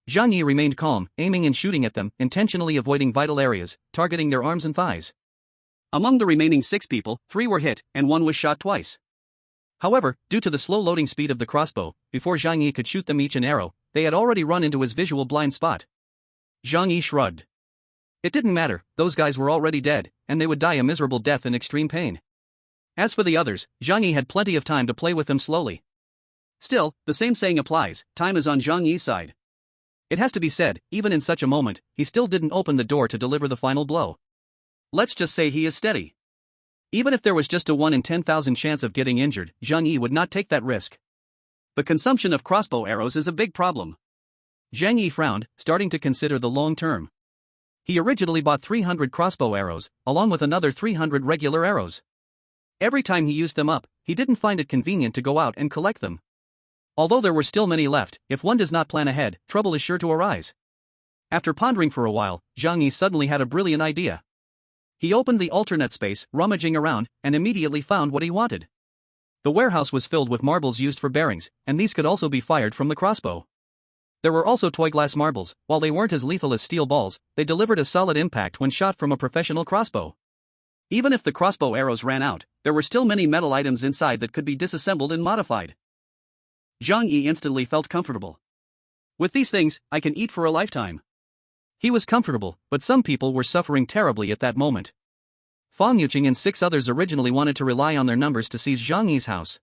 Zhang Yi remained calm, aiming and shooting at them, intentionally avoiding vital areas, targeting their arms and thighs. Among the remaining 6 people, 3 were hit, and 1 was shot twice. However, due to the slow loading speed of the crossbow, before Zhang Yi could shoot them each an arrow, they had already run into his visual blind spot. Zhang Yi shrugged. It didn't matter, those guys were already dead, and they would die a miserable death in extreme pain. As for the others, Zhang Yi had plenty of time to play with them slowly. Still, the same saying applies, time is on Zhang Yi's side. It has to be said, even in such a moment, he still didn't open the door to deliver the final blow. Let's just say he is steady. Even if there was just a 1 in 10,000 chance of getting injured, Zhang Yi would not take that risk. The consumption of crossbow arrows is a big problem. Zhang Yi frowned, starting to consider the long term. He originally bought 300 crossbow arrows, along with another 300 regular arrows. Every time he used them up, he didn't find it convenient to go out and collect them. Although there were still many left, if one does not plan ahead, trouble is sure to arise. After pondering for a while, Zhang Yi suddenly had a brilliant idea. He opened the alternate space, rummaging around, and immediately found what he wanted. The warehouse was filled with marbles used for bearings, and these could also be fired from the crossbow. There were also toy glass marbles. While they weren't as lethal as steel balls, they delivered a solid impact when shot from a professional crossbow. Even if the crossbow arrows ran out, there were still many metal items inside that could be disassembled and modified. Zhang Yi instantly felt comfortable. With these things, I can eat for a lifetime. He was comfortable, but some people were suffering terribly at that moment. Fan Yuqing and 6 others originally wanted to rely on their numbers to seize Zhang Yi's house.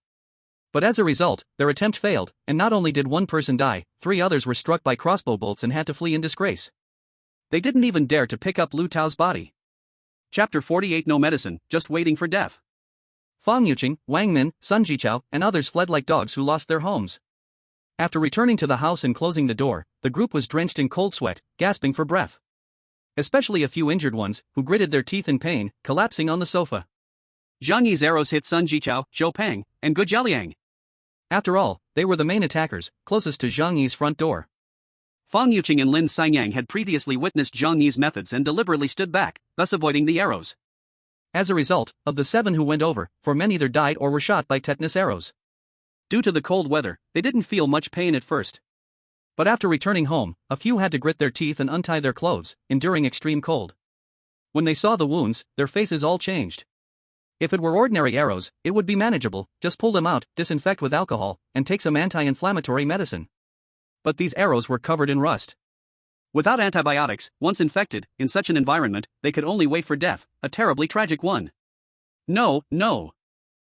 But as a result, their attempt failed, and not only did 1 person die, 3 others were struck by crossbow bolts and had to flee in disgrace. They didn't even dare to pick up Lu Tao's body. Chapter 48 No medicine, just waiting for death. Fan Yuqing, Wang Min, Sun Jichao, and others fled like dogs who lost their homes. After returning to the house and closing the door, the group was drenched in cold sweat, gasping for breath. Especially a few injured ones, who gritted their teeth in pain, collapsing on the sofa. Zhang Yi's arrows hit Sun Jichao, Zhou Peng, and Gu Jialiang. After all, they were the main attackers, closest to Zhang Yi's front door. Fang Yuqing and Lin Xinyang had previously witnessed Zhang Yi's methods and deliberately stood back, thus avoiding the arrows. As a result, of the 7 who went over, 4 men either died or were shot by tetanus arrows. Due to the cold weather, they didn't feel much pain at first. But after returning home, a few had to grit their teeth and untie their clothes, enduring extreme cold. When they saw the wounds, their faces all changed. If it were ordinary arrows, it would be manageable, just pull them out, disinfect with alcohol, and take some anti-inflammatory medicine. But these arrows were covered in rust. Without antibiotics, once infected, in such an environment, they could only wait for death, a terribly tragic one. No.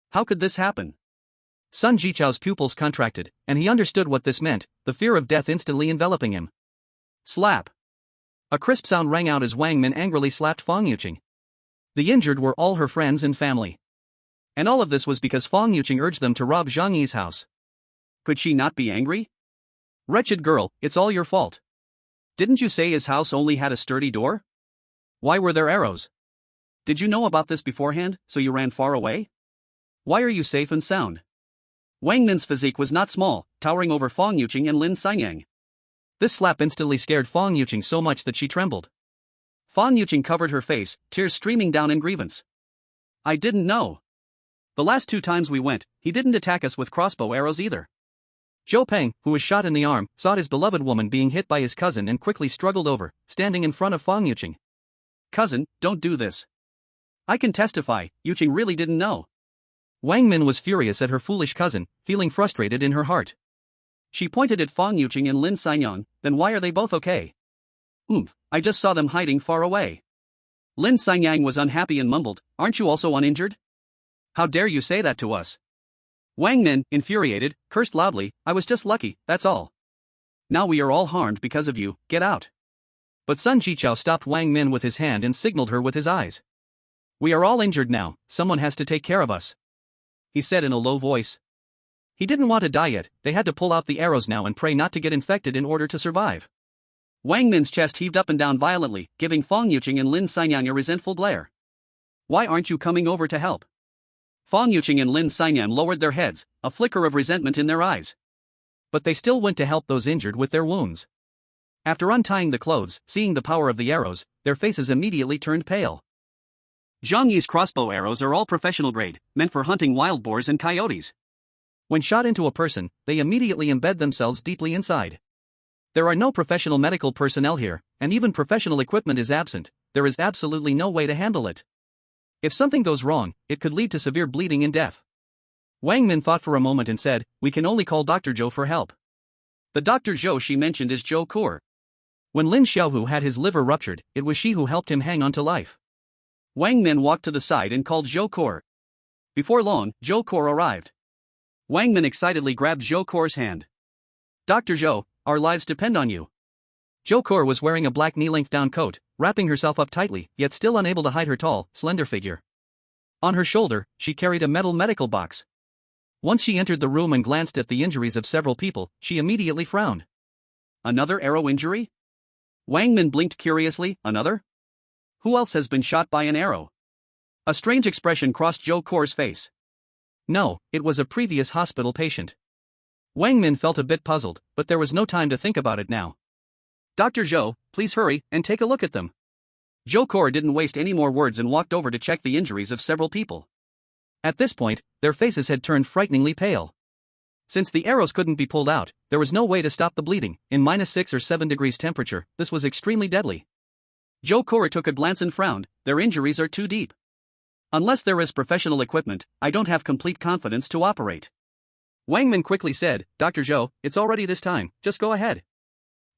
How could this happen? Sun Jichao's pupils contracted, and he understood what this meant, the fear of death instantly enveloping him. Slap! A crisp sound rang out as Wang Min angrily slapped Fang Yuqing. The injured were all her friends and family. And all of this was because Fang Yuqing urged them to rob Zhang Yi's house. Could she not be angry? Wretched girl, it's all your fault. Didn't you say his house only had a sturdy door? Why were there arrows? Did you know about this beforehand, so you ran far away? Why are you safe and sound? Wang Min's physique was not small, towering over Fang Yuqing and Lin Xinyang. This slap instantly scared Fang Yuqing so much that she trembled. Fang Yuqing covered her face, tears streaming down in grievance. I didn't know. The last 2 times we went, he didn't attack us with crossbow arrows either. Zhou Peng, who was shot in the arm, saw his beloved woman being hit by his cousin and quickly struggled over, standing in front of Fang Yuqing. Cousin, don't do this. I can testify, Yuqing really didn't know. Wang Min was furious at her foolish cousin, feeling frustrated in her heart. She pointed at Fang Yuqing and Lin Xinyang, then why are they both okay? I just saw them hiding far away. Lin Xinyang was unhappy and mumbled, aren't you also uninjured? How dare you say that to us? Wang Min, infuriated, cursed loudly, I was just lucky, that's all. Now we are all harmed because of you, get out. But Sun Jichao stopped Wang Min with his hand and signaled her with his eyes. We are all injured now, someone has to take care of us. He said in a low voice. He didn't want to die yet, they had to pull out the arrows now and pray not to get infected in order to survive. Wang Min's chest heaved up and down violently, giving Fang Yuqing and Lin Xinyang a resentful glare. Why aren't you coming over to help? Fang Yuqing and Lin Xinyang lowered their heads, a flicker of resentment in their eyes. But they still went to help those injured with their wounds. After untying the clothes, seeing the power of the arrows, their faces immediately turned pale. Zhang Yi's crossbow arrows are all professional grade, meant for hunting wild boars and coyotes. When shot into a person, they immediately embed themselves deeply inside. There are no professional medical personnel here, and even professional equipment is absent, there is absolutely no way to handle it. If something goes wrong, it could lead to severe bleeding and death. Wang Min thought for a moment and said, we can only call Dr. Zhou for help. The Dr. Zhou she mentioned is Zhou Kur. When Lin Xiaohu had his liver ruptured, it was she who helped him hang on to life. Wang Min walked to the side and called Zhou Kur. Before long, Zhou Kur arrived. Wang Min excitedly grabbed Zhou Kur's hand. Dr. Zhou, our lives depend on you. Zhou Kur was wearing a black knee-length down coat, wrapping herself up tightly, yet still unable to hide her tall, slender figure. On her shoulder, she carried a metal medical box. Once she entered the room and glanced at the injuries of several people, she immediately frowned. Another arrow injury? Wang Min blinked curiously, another? Who else has been shot by an arrow? A strange expression crossed Zhou Kur's face. No, it was a previous hospital patient. Wang Min felt a bit puzzled, but there was no time to think about it now. Dr. Zhou, please hurry and take a look at them. Zhou Kur didn't waste any more words and walked over to check the injuries of several people. At this point, their faces had turned frighteningly pale. Since the arrows couldn't be pulled out, there was no way to stop the bleeding. In -6 or 7 degrees temperature, this was extremely deadly. Zhou Kur took a glance and frowned, their injuries are too deep. Unless there is professional equipment, I don't have complete confidence to operate. Wang Min quickly said, Dr. Zhou, it's already this time, just go ahead.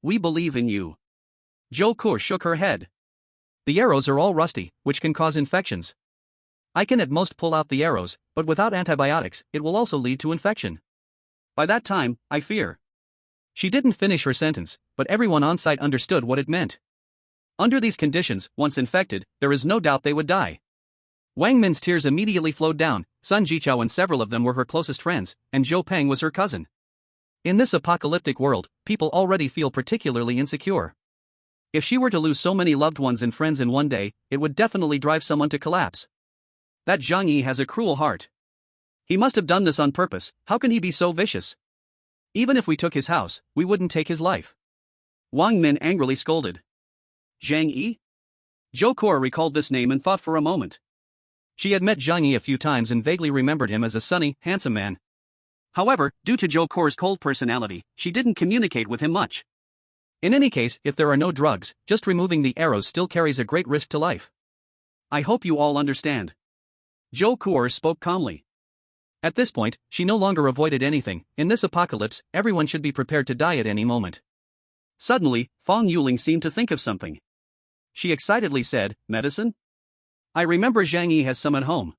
We believe in you. Zhou Kur shook her head. The arrows are all rusty, which can cause infections. I can at most pull out the arrows, but without antibiotics, it will also lead to infection. By that time, I fear. She didn't finish her sentence, but everyone on site understood what it meant. Under these conditions, once infected, there is no doubt they would die. Wang Min's tears immediately flowed down. Sun Jichao and several of them were her closest friends, and Zhou Peng was her cousin. In this apocalyptic world, people already feel particularly insecure. If she were to lose so many loved ones and friends in one day, it would definitely drive someone to collapse. That Zhang Yi has a cruel heart. He must have done this on purpose. How can he be so vicious? Even if we took his house, we wouldn't take his life. Wang Min angrily scolded. Zhang Yi? Zhou Core recalled this name and thought for a moment. She had met Zhang Yi a few times and vaguely remembered him as a sunny, handsome man. However, due to Zhou Core's cold personality, she didn't communicate with him much. In any case, if there are no drugs, just removing the arrows still carries a great risk to life. I hope you all understand. Zhou Core spoke calmly. At this point, she no longer avoided anything. In this apocalypse, everyone should be prepared to die at any moment. Suddenly, Fang Yuling seemed to think of something. She excitedly said, "Medicine? I remember Zhang Yi has some at home."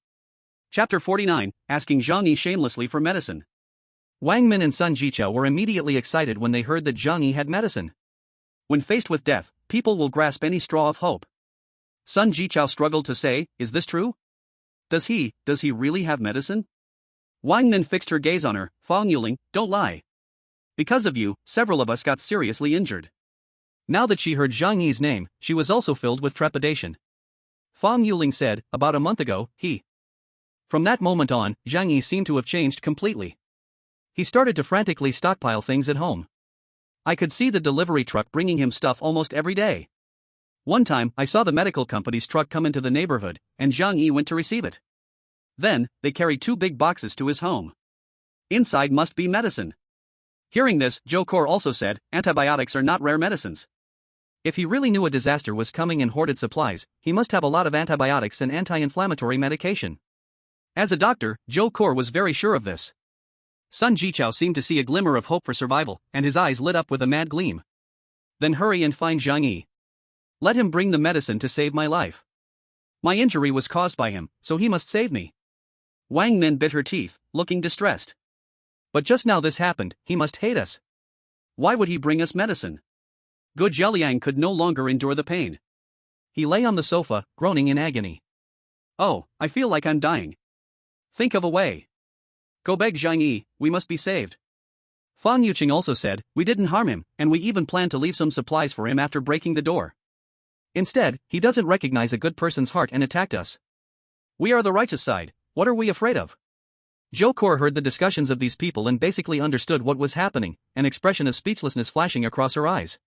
Chapter 49, asking Zhang Yi shamelessly for medicine. Wang Min and Sun Jiqiao were immediately excited when they heard that Zhang Yi had medicine. When faced with death, people will grasp any straw of hope. Sun Jiqiao struggled to say, "Is this true? Does he really have medicine?" Wang Min fixed her gaze on her. "Fang Yuling, don't lie. Because of you, several of us got seriously injured." Now that she heard Zhang Yi's name, she was also filled with trepidation. Fang Yuling said, "About a month ago, he..." From that moment on, Zhang Yi seemed to have changed completely. He started to frantically stockpile things at home. I could see the delivery truck bringing him stuff almost every day. One time, I saw the medical company's truck come into the neighborhood, and Zhang Yi went to receive it. Then, they carried 2 big boxes to his home. Inside must be medicine. Hearing this, Zhou Core also said, "Antibiotics are not rare medicines." If he really knew a disaster was coming and hoarded supplies, he must have a lot of antibiotics and anti-inflammatory medication. As a doctor, Zhou Core was very sure of this. Sun Jiqiao seemed to see a glimmer of hope for survival, and his eyes lit up with a mad gleam. "Then hurry and find Zhang Yi. Let him bring the medicine to save my life. My injury was caused by him, so he must save me." Wang Min bit her teeth, looking distressed. "But just now this happened, he must hate us. Why would he bring us medicine?" Gu Zheliang could no longer endure the pain. He lay on the sofa, groaning in agony. "Oh, I feel like I'm dying. Think of a way. Go beg Zhang Yi, we must be saved." Fang Yuqing also said, "We didn't harm him, and we even planned to leave some supplies for him after breaking the door. Instead, he doesn't recognize a good person's heart and attacked us. We are the righteous side, what are we afraid of?" Zhou Core heard the discussions of these people and basically understood what was happening, an expression of speechlessness flashing across her eyes.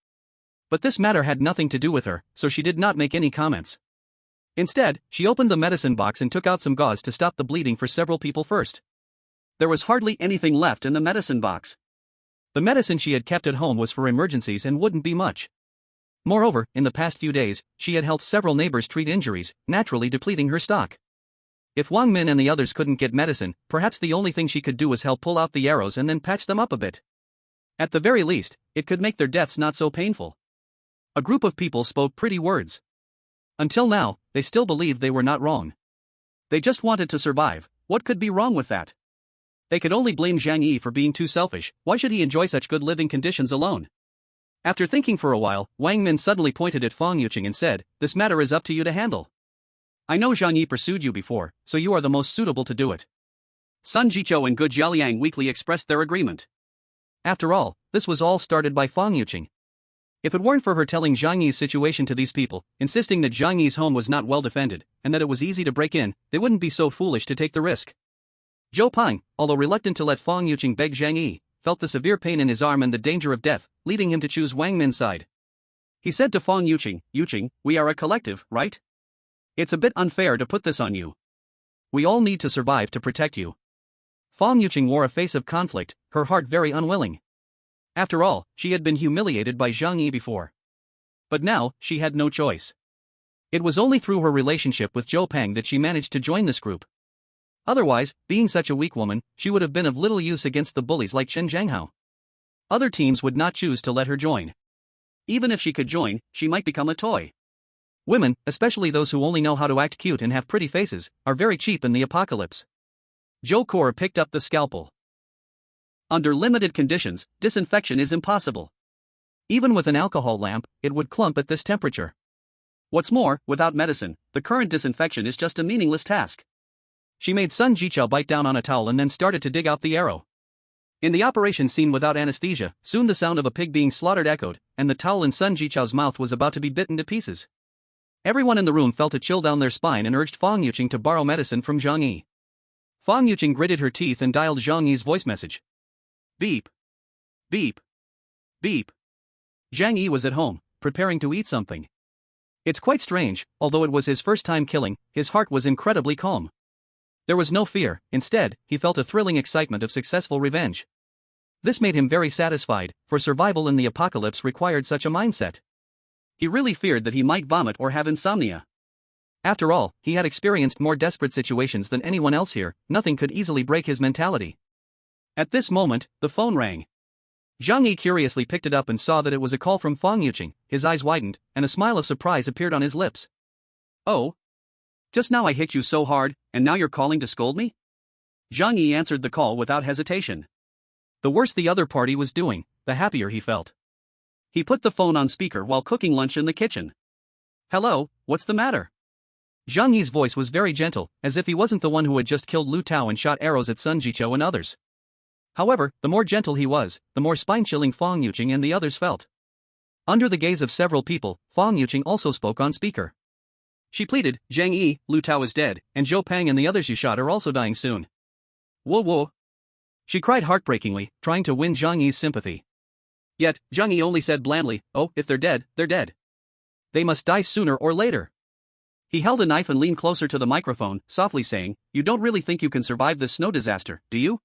But this matter had nothing to do with her, so she did not make any comments. Instead, she opened the medicine box and took out some gauze to stop the bleeding for several people first. There was hardly anything left in the medicine box. The medicine she had kept at home was for emergencies and wouldn't be much. Moreover, in the past few days, she had helped several neighbors treat injuries, naturally depleting her stock. If Wang Min and the others couldn't get medicine, perhaps the only thing she could do was help pull out the arrows and then patch them up a bit. At the very least, it could make their deaths not so painful. A group of people spoke pretty words. Until now, they still believed they were not wrong. They just wanted to survive. What could be wrong with that? They could only blame Zhang Yi for being too selfish. Why should he enjoy such good living conditions alone? After thinking for a while, Wang Min suddenly pointed at Fang Yuqing and said, "This matter is up to you to handle. I know Zhang Yi pursued you before, so you are the most suitable to do it." Sun Jiqiao and Gu Zheliang weakly expressed their agreement. After all, this was all started by Fang Yuqing. If it weren't for her telling Zhang Yi's situation to these people, insisting that Zhang Yi's home was not well defended, and that it was easy to break in, they wouldn't be so foolish to take the risk. Zhou Peng, although reluctant to let Fang Yuqing beg Zhang Yi, felt the severe pain in his arm and the danger of death, leading him to choose Wang Min's side. He said to Fang Yuqing, "Yuqing, we are a collective, right? It's a bit unfair to put this on you. We all need to survive to protect you." Fang Yuqing wore a face of conflict, her heart very unwilling. After all, she had been humiliated by Zhang Yi before. But now, she had no choice. It was only through her relationship with Zhou Peng that she managed to join this group. Otherwise, being such a weak woman, she would have been of little use against the bullies like Chen Zhanghao. Other teams would not choose to let her join. Even if she could join, she might become a toy. Women, especially those who only know how to act cute and have pretty faces, are very cheap in the apocalypse. Zhou Core picked up the scalpel. Under limited conditions, disinfection is impossible. Even with an alcohol lamp, it would clump at this temperature. What's more, without medicine, the current disinfection is just a meaningless task. She made Sun Jiqiao bite down on a towel and then started to dig out the arrow. In the operation scene without anesthesia, soon the sound of a pig being slaughtered echoed, and the towel in Sun Jiqiao's mouth was about to be bitten to pieces. Everyone in the room felt a chill down their spine and urged Fang Yuqing to borrow medicine from Zhang Yi. Fang Yuqing gritted her teeth and dialed Zhang Yi's voice message. Beep. Beep. Beep. Zhang Yi was at home, preparing to eat something. It's quite strange, although it was his first time killing, his heart was incredibly calm. There was no fear, instead, he felt a thrilling excitement of successful revenge. This made him very satisfied, for survival in the apocalypse required such a mindset. He really feared that he might vomit or have insomnia. After all, he had experienced more desperate situations than anyone else here, nothing could easily break his mentality. At this moment, the phone rang. Zhang Yi curiously picked it up and saw that it was a call from Fang Yuqing. His eyes widened, and a smile of surprise appeared on his lips. Oh? Just now I hit you so hard, and now you're calling to scold me? Zhang Yi answered the call without hesitation. The worse the other party was doing, the happier he felt. He put the phone on speaker while cooking lunch in the kitchen. Hello, what's the matter? Zhang Yi's voice was very gentle, as if he wasn't the one who had just killed Lu Tao and shot arrows at Sun Jiqiu and others. However, the more gentle he was, the more spine-chilling Fang Yuqing and the others felt. Under the gaze of several people, Fang Yuqing also spoke on speaker. She pleaded, Zhang Yi, Lu Tao is dead, and Zhou Peng and the others you shot are also dying soon. Whoa whoa. She cried heartbreakingly, trying to win Zhang Yi's sympathy. Yet, Zhang Yi only said blandly, oh, if they're dead, they're dead. They must die sooner or later. He held a knife and leaned closer to the microphone, softly saying, you don't really think you can survive this snow disaster, do you?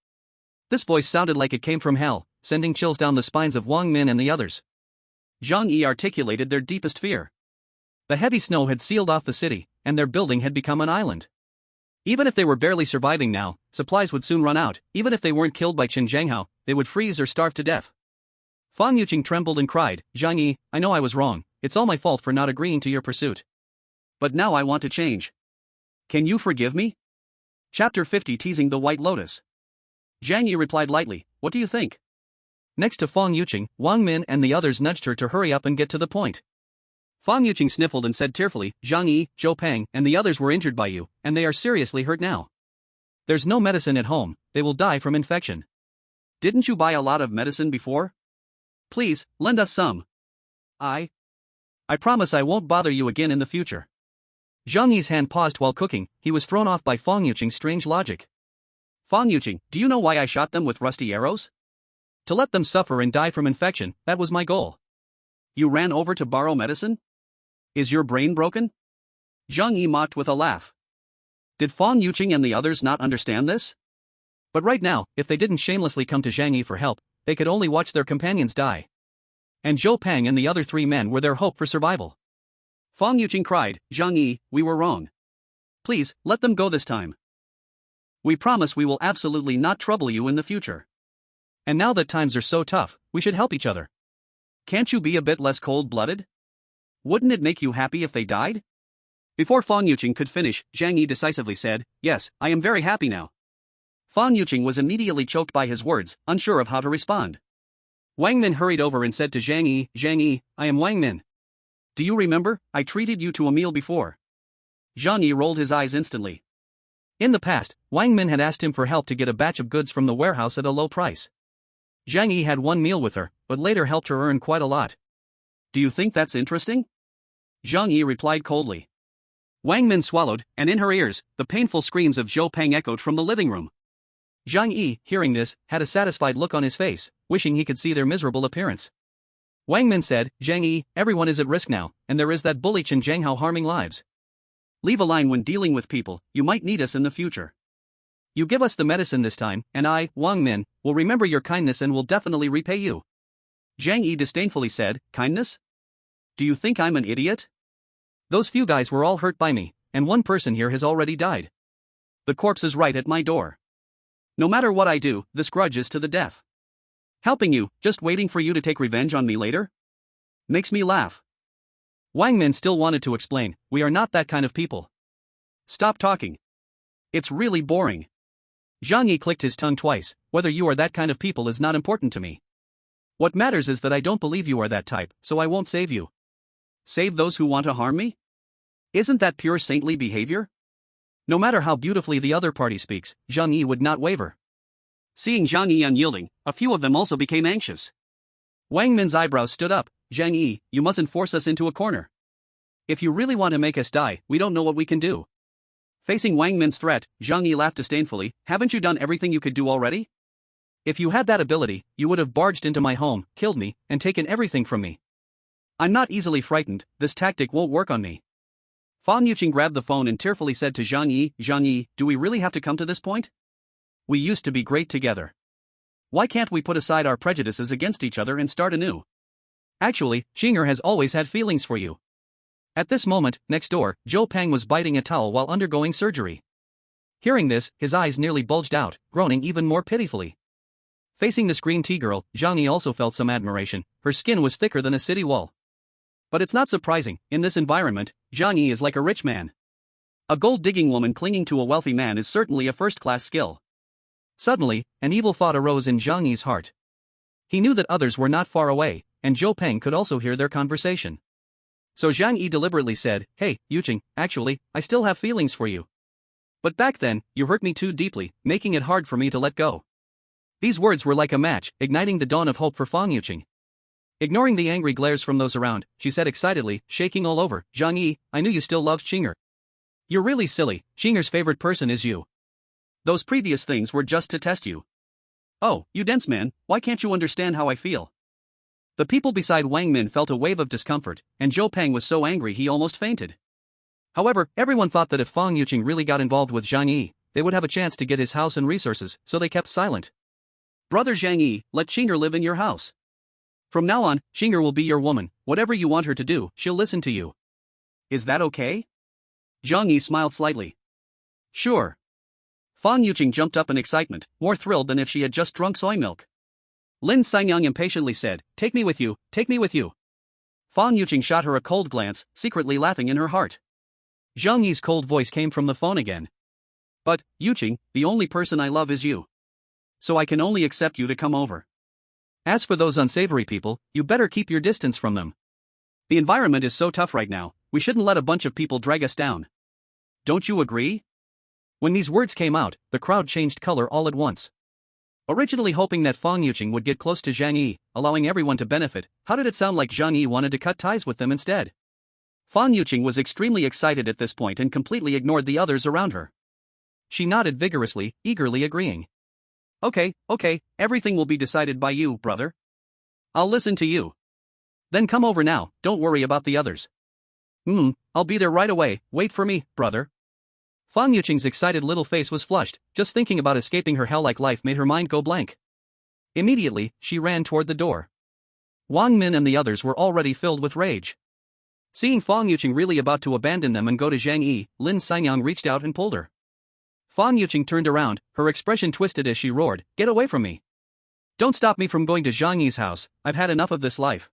This voice sounded like it came from hell, sending chills down the spines of Wang Min and the others. Zhang Yi articulated their deepest fear. The heavy snow had sealed off the city, and their building had become an island. Even if they were barely surviving now, supplies would soon run out. Even if they weren't killed by Qin Zhanghao, they would freeze or starve to death. Fang Yuqing trembled and cried, Zhang Yi, I know I was wrong, it's all my fault for not agreeing to your pursuit. But now I want to change. Can you forgive me? Chapter 50 Teasing the White Lotus. Zhang Yi replied lightly, what do you think? Next to Fang Yuqing, Wang Min and the others nudged her to hurry up and get to the point. Fang Yuqing sniffled and said tearfully, Zhang Yi, Zhou Peng, and the others were injured by you, and they are seriously hurt now. There's no medicine at home, they will die from infection. Didn't you buy a lot of medicine before? Please, lend us some. I promise I won't bother you again in the future. Zhang Yi's hand paused while cooking, he was thrown off by Fang Yuqing's strange logic. Fang Yuqing, do you know why I shot them with rusty arrows? To let them suffer and die from infection, that was my goal. You ran over to borrow medicine? Is your brain broken? Zhang Yi mocked with a laugh. Did Fang Yuqing and the others not understand this? But right now, if they didn't shamelessly come to Zhang Yi for help, they could only watch their companions die. And Zhou Peng and the other three men were their hope for survival. Fang Yuqing cried, Zhang Yi, we were wrong. Please, let them go this time. We promise we will absolutely not trouble you in the future. And now that times are so tough, we should help each other. Can't you be a bit less cold-blooded? Wouldn't it make you happy if they died? Before Fang Yuqing could finish, Zhang Yi decisively said, yes, I am very happy now. Fang Yuqing was immediately choked by his words, unsure of how to respond. Wang Min hurried over and said to Zhang Yi, I am Wang Min. Do you remember, I treated you to a meal before? Zhang Yi rolled his eyes instantly. In the past, Wang Min had asked him for help to get a batch of goods from the warehouse at a low price. Zhang Yi had one meal with her, but later helped her earn quite a lot. Do you think that's interesting? Zhang Yi replied coldly. Wang Min swallowed, and in her ears, the painful screams of Zhou Peng echoed from the living room. Zhang Yi, hearing this, had a satisfied look on his face, wishing he could see their miserable appearance. Wang Min said, Zhang Yi, everyone is at risk now, and there is that bully Qin Zhanghao harming lives. Leave a line when dealing with people, you might need us in the future. You give us the medicine this time, and I, Wang Min, will remember your kindness and will definitely repay you. Zhang Yi disdainfully said, kindness? Do you think I'm an idiot? Those few guys were all hurt by me, and one person here has already died. The corpse is right at my door. No matter what I do, this grudge is to the death. Helping you, just waiting for you to take revenge on me later? Makes me laugh. Wang Min still wanted to explain, we are not that kind of people. Stop talking. It's really boring. Zhang Yi clicked his tongue twice, whether you are that kind of people is not important to me. What matters is that I don't believe you are that type, so I won't save you. Save those who want to harm me? Isn't that pure saintly behavior? No matter how beautifully the other party speaks, Zhang Yi would not waver. Seeing Zhang Yi unyielding, a few of them also became anxious. Wang Min's eyebrows stood up, Zhang Yi, you mustn't force us into a corner. If you really want to make us die, we don't know what we can do. Facing Wang Min's threat, Zhang Yi laughed disdainfully. Haven't you done everything you could do already? If you had that ability, you would have barged into my home, killed me, and taken everything from me. I'm not easily frightened, this tactic won't work on me. Fan Yuqing grabbed the phone and tearfully said to Zhang Yi, do we really have to come to this point? We used to be great together. Why can't we put aside our prejudices against each other and start anew? Actually, Heir has always had feelings for you. At this moment, next door, Zhou Pang was biting a towel while undergoing surgery. Hearing this, his eyes nearly bulged out, groaning even more pitifully. Facing the scream tea girl, Zhang Yi also felt some admiration. Her skin was thicker than a city wall. But it's not surprising, in this environment, Zhang Yi is like a rich man. A gold-digging woman clinging to a wealthy man is certainly a first-class skill. Suddenly, an evil thought arose in Zhang Yi's heart. He knew that others were not far away, and Zhou Peng could also hear their conversation. So Zhang Yi deliberately said, Hey, Yuqing, actually, I still have feelings for you. But back then, you hurt me too deeply, making it hard for me to let go. These words were like a match, igniting the dawn of hope for Fan Yuqing. Ignoring the angry glares from those around, she said excitedly, shaking all over, Zhang Yi, I knew you still loved Heir. You're really silly, Heir's favorite person is you. Those previous things were just to test you. Oh, you dense man, why can't you understand how I feel? The people beside Wang Min felt a wave of discomfort, and Zhou Peng was so angry he almost fainted. However, everyone thought that if Fan Yuqing really got involved with Zhang Yi, they would have a chance to get his house and resources, so they kept silent. Brother Zhang Yi, let Heir live in your house. From now on, Heir will be your woman, whatever you want her to do, she'll listen to you. Is that okay? Zhang Yi smiled slightly. Sure. Fan Yuqing jumped up in excitement, more thrilled than if she had just drunk soy milk. Lin Xinyang impatiently said, Take me with you, take me with you. Fan Yuqing shot her a cold glance, secretly laughing in her heart. Zhang Yi's cold voice came from the phone again. But, Yuqing, the only person I love is you. So I can only accept you to come over. As for those unsavory people, you better keep your distance from them. The environment is so tough right now, we shouldn't let a bunch of people drag us down. Don't you agree? When these words came out, the crowd changed color all at once. Originally hoping that Fan Yuqing would get close to Zhang Yi, allowing everyone to benefit, how did it sound like Zhang Yi wanted to cut ties with them instead? Fan Yuqing was extremely excited at this point and completely ignored the others around her. She nodded vigorously, eagerly agreeing. Okay, everything will be decided by you, brother. I'll listen to you. Then come over now, don't worry about the others. I'll be there right away, wait for me, brother. Fan Yuqing's excited little face was flushed, just thinking about escaping her hell-like life made her mind go blank. Immediately, she ran toward the door. Wang Min and the others were already filled with rage. Seeing Fan Yuqing really about to abandon them and go to Zhang Yi, Lin Xinyang reached out and pulled her. Fan Yuqing turned around, her expression twisted as she roared, Get away from me. Don't stop me from going to Zhang Yi's house, I've had enough of this life.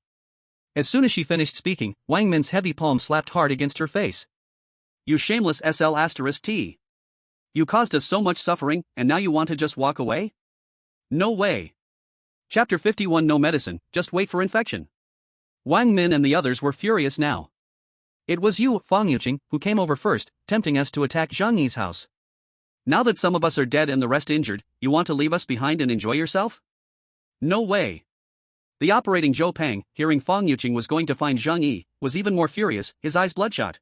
As soon as she finished speaking, Wang Min's heavy palm slapped hard against her face. You shameless SL*T. You caused us so much suffering, and now you want to just walk away? No way. Chapter 51 No medicine, just wait for infection. Wang Min and the others were furious now. It was you, Fan Yuqing, who came over first, tempting us to attack Zhang Yi's house. Now that some of us are dead and the rest injured, you want to leave us behind and enjoy yourself? No way. The operating Zhou Peng, hearing Fan Yuqing was going to find Zhang Yi, was even more furious, his eyes bloodshot.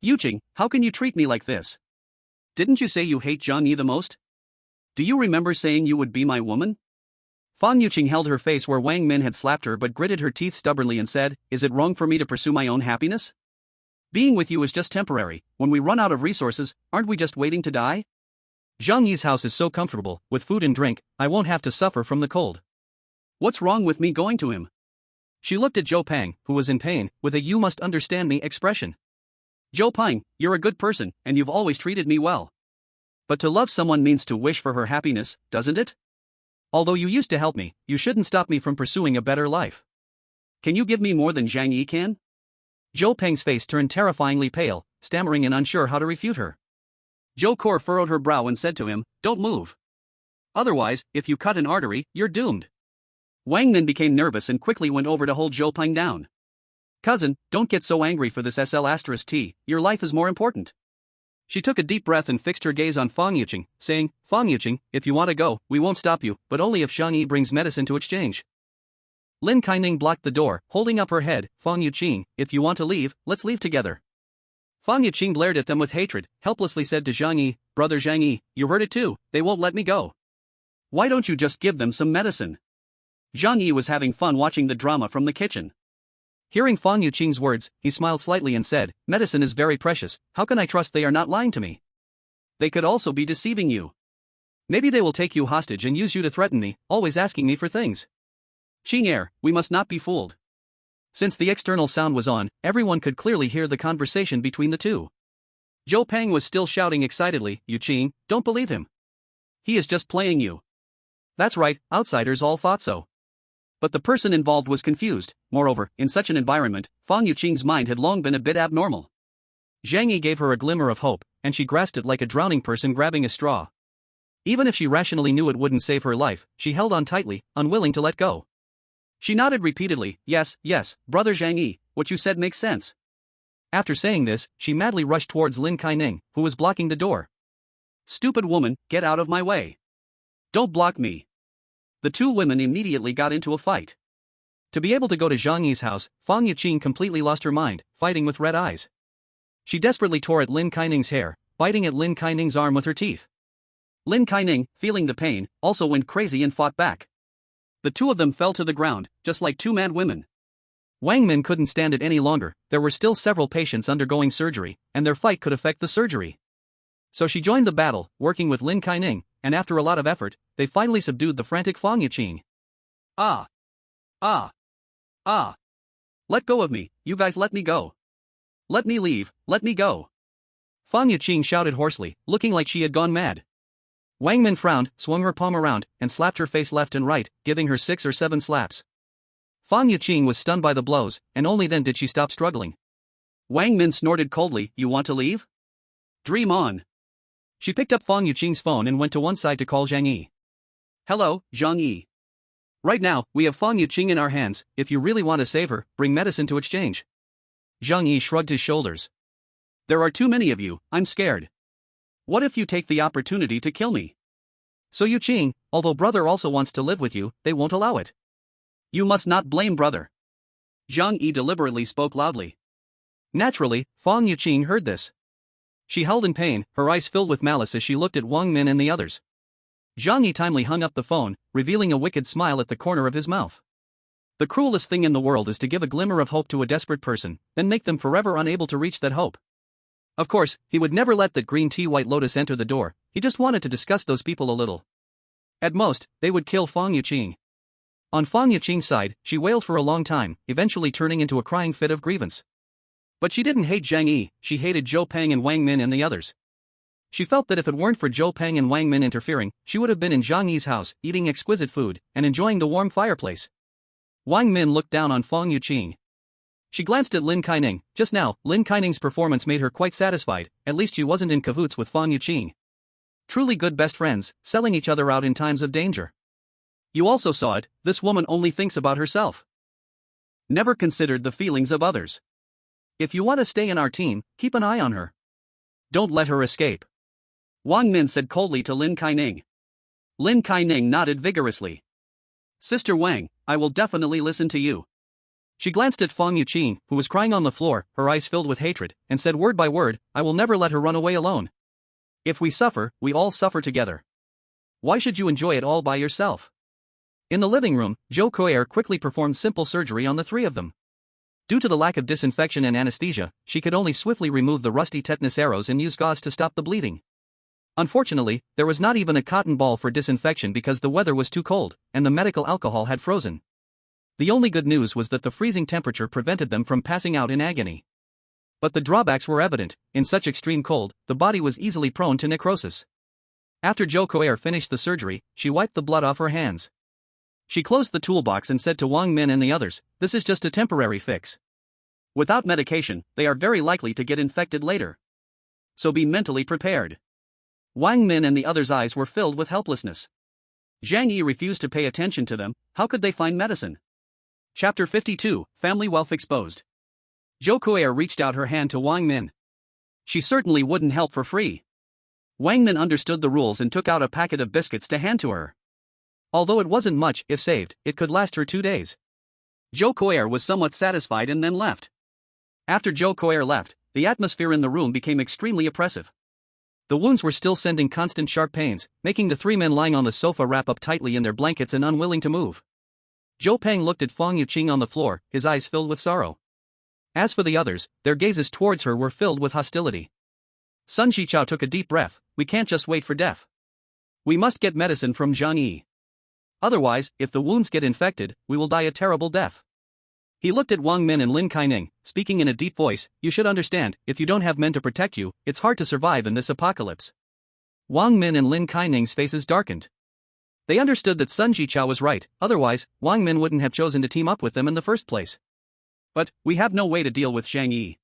Yuqing, how can you treat me like this? Didn't you say you hate Zhang Yi the most? Do you remember saying you would be my woman? Fan Yuqing held her face where Wang Min had slapped her but gritted her teeth stubbornly and said, Is it wrong for me to pursue my own happiness? Being with you is just temporary, when we run out of resources, aren't we just waiting to die? Zhang Yi's house is so comfortable, with food and drink, I won't have to suffer from the cold. What's wrong with me going to him? She looked at Zhou Peng, who was in pain, with a you must understand me expression. Zhou Peng, you're a good person, and you've always treated me well. But to love someone means to wish for her happiness, doesn't it? Although you used to help me, you shouldn't stop me from pursuing a better life. Can you give me more than Zhang Yi can? Zhou Peng's face turned terrifyingly pale, stammering and unsure how to refute her. Zhou Kor furrowed her brow and said to him, Don't move. Otherwise, if you cut an artery, you're doomed. Wang Min became nervous and quickly went over to hold Zhou Peng down. Cousin, don't get so angry for this SL*T, your life is more important. She took a deep breath and fixed her gaze on Fan Yuqing, saying, Fan Yuqing, if you want to go, we won't stop you, but only if Zhang Yi brings medicine to exchange. Lin Kaining blocked the door, holding up her head, Fan Yuqing, if you want to leave, let's leave together. Fang Yiqing glared at them with hatred, helplessly said to Zhang Yi, "Brother Zhang Yi, you heard it too, they won't let me go. Why don't you just give them some medicine?" Zhang Yi was having fun watching the drama from the kitchen. Hearing Fang Yiqing's words, he smiled slightly and said, "Medicine is very precious, how can I trust they are not lying to me? They could also be deceiving you. Maybe they will take you hostage and use you to threaten me, always asking me for things. Heir, we must not be fooled." Since the external sound was on, everyone could clearly hear the conversation between the two. Zhou Peng was still shouting excitedly, "Yiqing, don't believe him. He is just playing you." That's right, outsiders all thought so. But the person involved was confused. Moreover, in such an environment, Fang Yiqing's mind had long been a bit abnormal. Zhang Yi gave her a glimmer of hope, and she grasped it like a drowning person grabbing a straw. Even if she rationally knew it wouldn't save her life, she held on tightly, unwilling to let go. She nodded repeatedly, "Yes, yes, brother Zhang Yi, what you said makes sense." After saying this, she madly rushed towards Lin Kaining, who was blocking the door. "Stupid woman, get out of my way. Don't block me." The two women immediately got into a fight. To be able to go to Zhang Yi's house, Fang Yiqing completely lost her mind, fighting with red eyes. She desperately tore at Lin Kaining's hair, biting at Lin Kaining's arm with her teeth. Lin Kaining, feeling the pain, also went crazy and fought back. The two of them fell to the ground, just like two mad women. Wang Min couldn't stand it any longer, there were still several patients undergoing surgery, and their fight could affect the surgery. So she joined the battle, working with Lin Kaining, and after a lot of effort, they finally subdued the frantic Fang Yiqing. "Ah! Ah! Ah! Let go of me, you guys, let me go. Let me leave, let me go." Fang Yiqing shouted hoarsely, looking like she had gone mad. Wang Min frowned, swung her palm around, and slapped her face left and right, giving her 6 or 7 slaps. Fang Yiqing was stunned by the blows, and only then did she stop struggling. Wang Min snorted coldly, "You want to leave? Dream on." She picked up Fang Yiqing's phone and went to one side to call Zhang Yi. "Hello, Zhang Yi. Right now, we have Fang Yiqing in our hands, if you really want to save her, bring medicine to exchange." Zhang Yi shrugged his shoulders. "There are too many of you, I'm scared. What if you take the opportunity to kill me? So Yiqing, although brother also wants to live with you, they won't allow it. You must not blame brother." Zhang Yi deliberately spoke loudly. Naturally, Fang Yiqing heard this. She howled in pain, her eyes filled with malice as she looked at Wang Min and the others. Zhang Yi timely hung up the phone, revealing a wicked smile at the corner of his mouth. The cruelest thing in the world is to give a glimmer of hope to a desperate person, then make them forever unable to reach that hope. Of course, he would never let that green tea White Lotus enter the door, he just wanted to discuss those people a little. At most, they would kill Fang Yiqing. On Fang Yiqing's side, she wailed for a long time, eventually turning into a crying fit of grievance. But she didn't hate Zhang Yi, she hated Zhou Peng and Wang Min and the others. She felt that if it weren't for Zhou Peng and Wang Min interfering, she would have been in Zhang Yi's house, eating exquisite food, and enjoying the warm fireplace. Wang Min looked down on Fang Yiqing. She glanced at Lin Kaining. Just now, Lin Kaining's performance made her quite satisfied, at least she wasn't in cahoots with Fang Yiqing. Truly good best friends, selling each other out in times of danger. You also saw it, this woman only thinks about herself. Never considered the feelings of others. If you want to stay in our team, keep an eye on her. Don't let her escape. Wang Min said coldly to Lin Kaining. Lin Kaining nodded vigorously. "Sister Wang, I will definitely listen to you." She glanced at Fang Yiqing, who was crying on the floor, her eyes filled with hatred, and said word by word, "I will never let her run away alone. If we suffer, we all suffer together. Why should you enjoy it all by yourself?" In the living room, Zhou Heir quickly performed simple surgery on the 3 of them. Due to the lack of disinfection and anesthesia, she could only swiftly remove the rusty tetanus arrows and use gauze to stop the bleeding. Unfortunately, there was not even a cotton ball for disinfection because the weather was too cold, and the medical alcohol had frozen. The only good news was that the freezing temperature prevented them from passing out in agony. But the drawbacks were evident, in such extreme cold, the body was easily prone to necrosis. After Zhou Heir finished the surgery, she wiped the blood off her hands. She closed the toolbox and said to Wang Min and the others, "This is just a temporary fix. Without medication, they are very likely to get infected later. So be mentally prepared." Wang Min and the others' eyes were filled with helplessness. Zhang Yi refused to pay attention to them, how could they find medicine? Chapter 52, Family Wealth Exposed. Zhou Heir reached out her hand to Wang Min. She certainly wouldn't help for free. Wang Min understood the rules and took out a packet of biscuits to hand to her. Although it wasn't much, if saved, it could last her 2 days. Zhou Heir was somewhat satisfied and then left. After Zhou Heir left, the atmosphere in the room became extremely oppressive. The wounds were still sending constant sharp pains, making the three men lying on the sofa wrap up tightly in their blankets and unwilling to move. Zhou Peng looked at Fang Yuqing on the floor, his eyes filled with sorrow. As for the others, their gazes towards her were filled with hostility. Sun Shichao took a deep breath. We can't just wait for death. We must get medicine from Zhang Yi. Otherwise, if the wounds get infected, we will die a terrible death. He looked at Wang Min and Lin Kaining, speaking in a deep voice. You should understand, if you don't have men to protect you, it's hard to survive in this apocalypse. Wang Min and Lin Kaining's faces darkened. They understood that Sun Shichao was right, otherwise, Wang Min wouldn't have chosen to team up with them in the first place. But, we have no way to deal with Zhang Yi.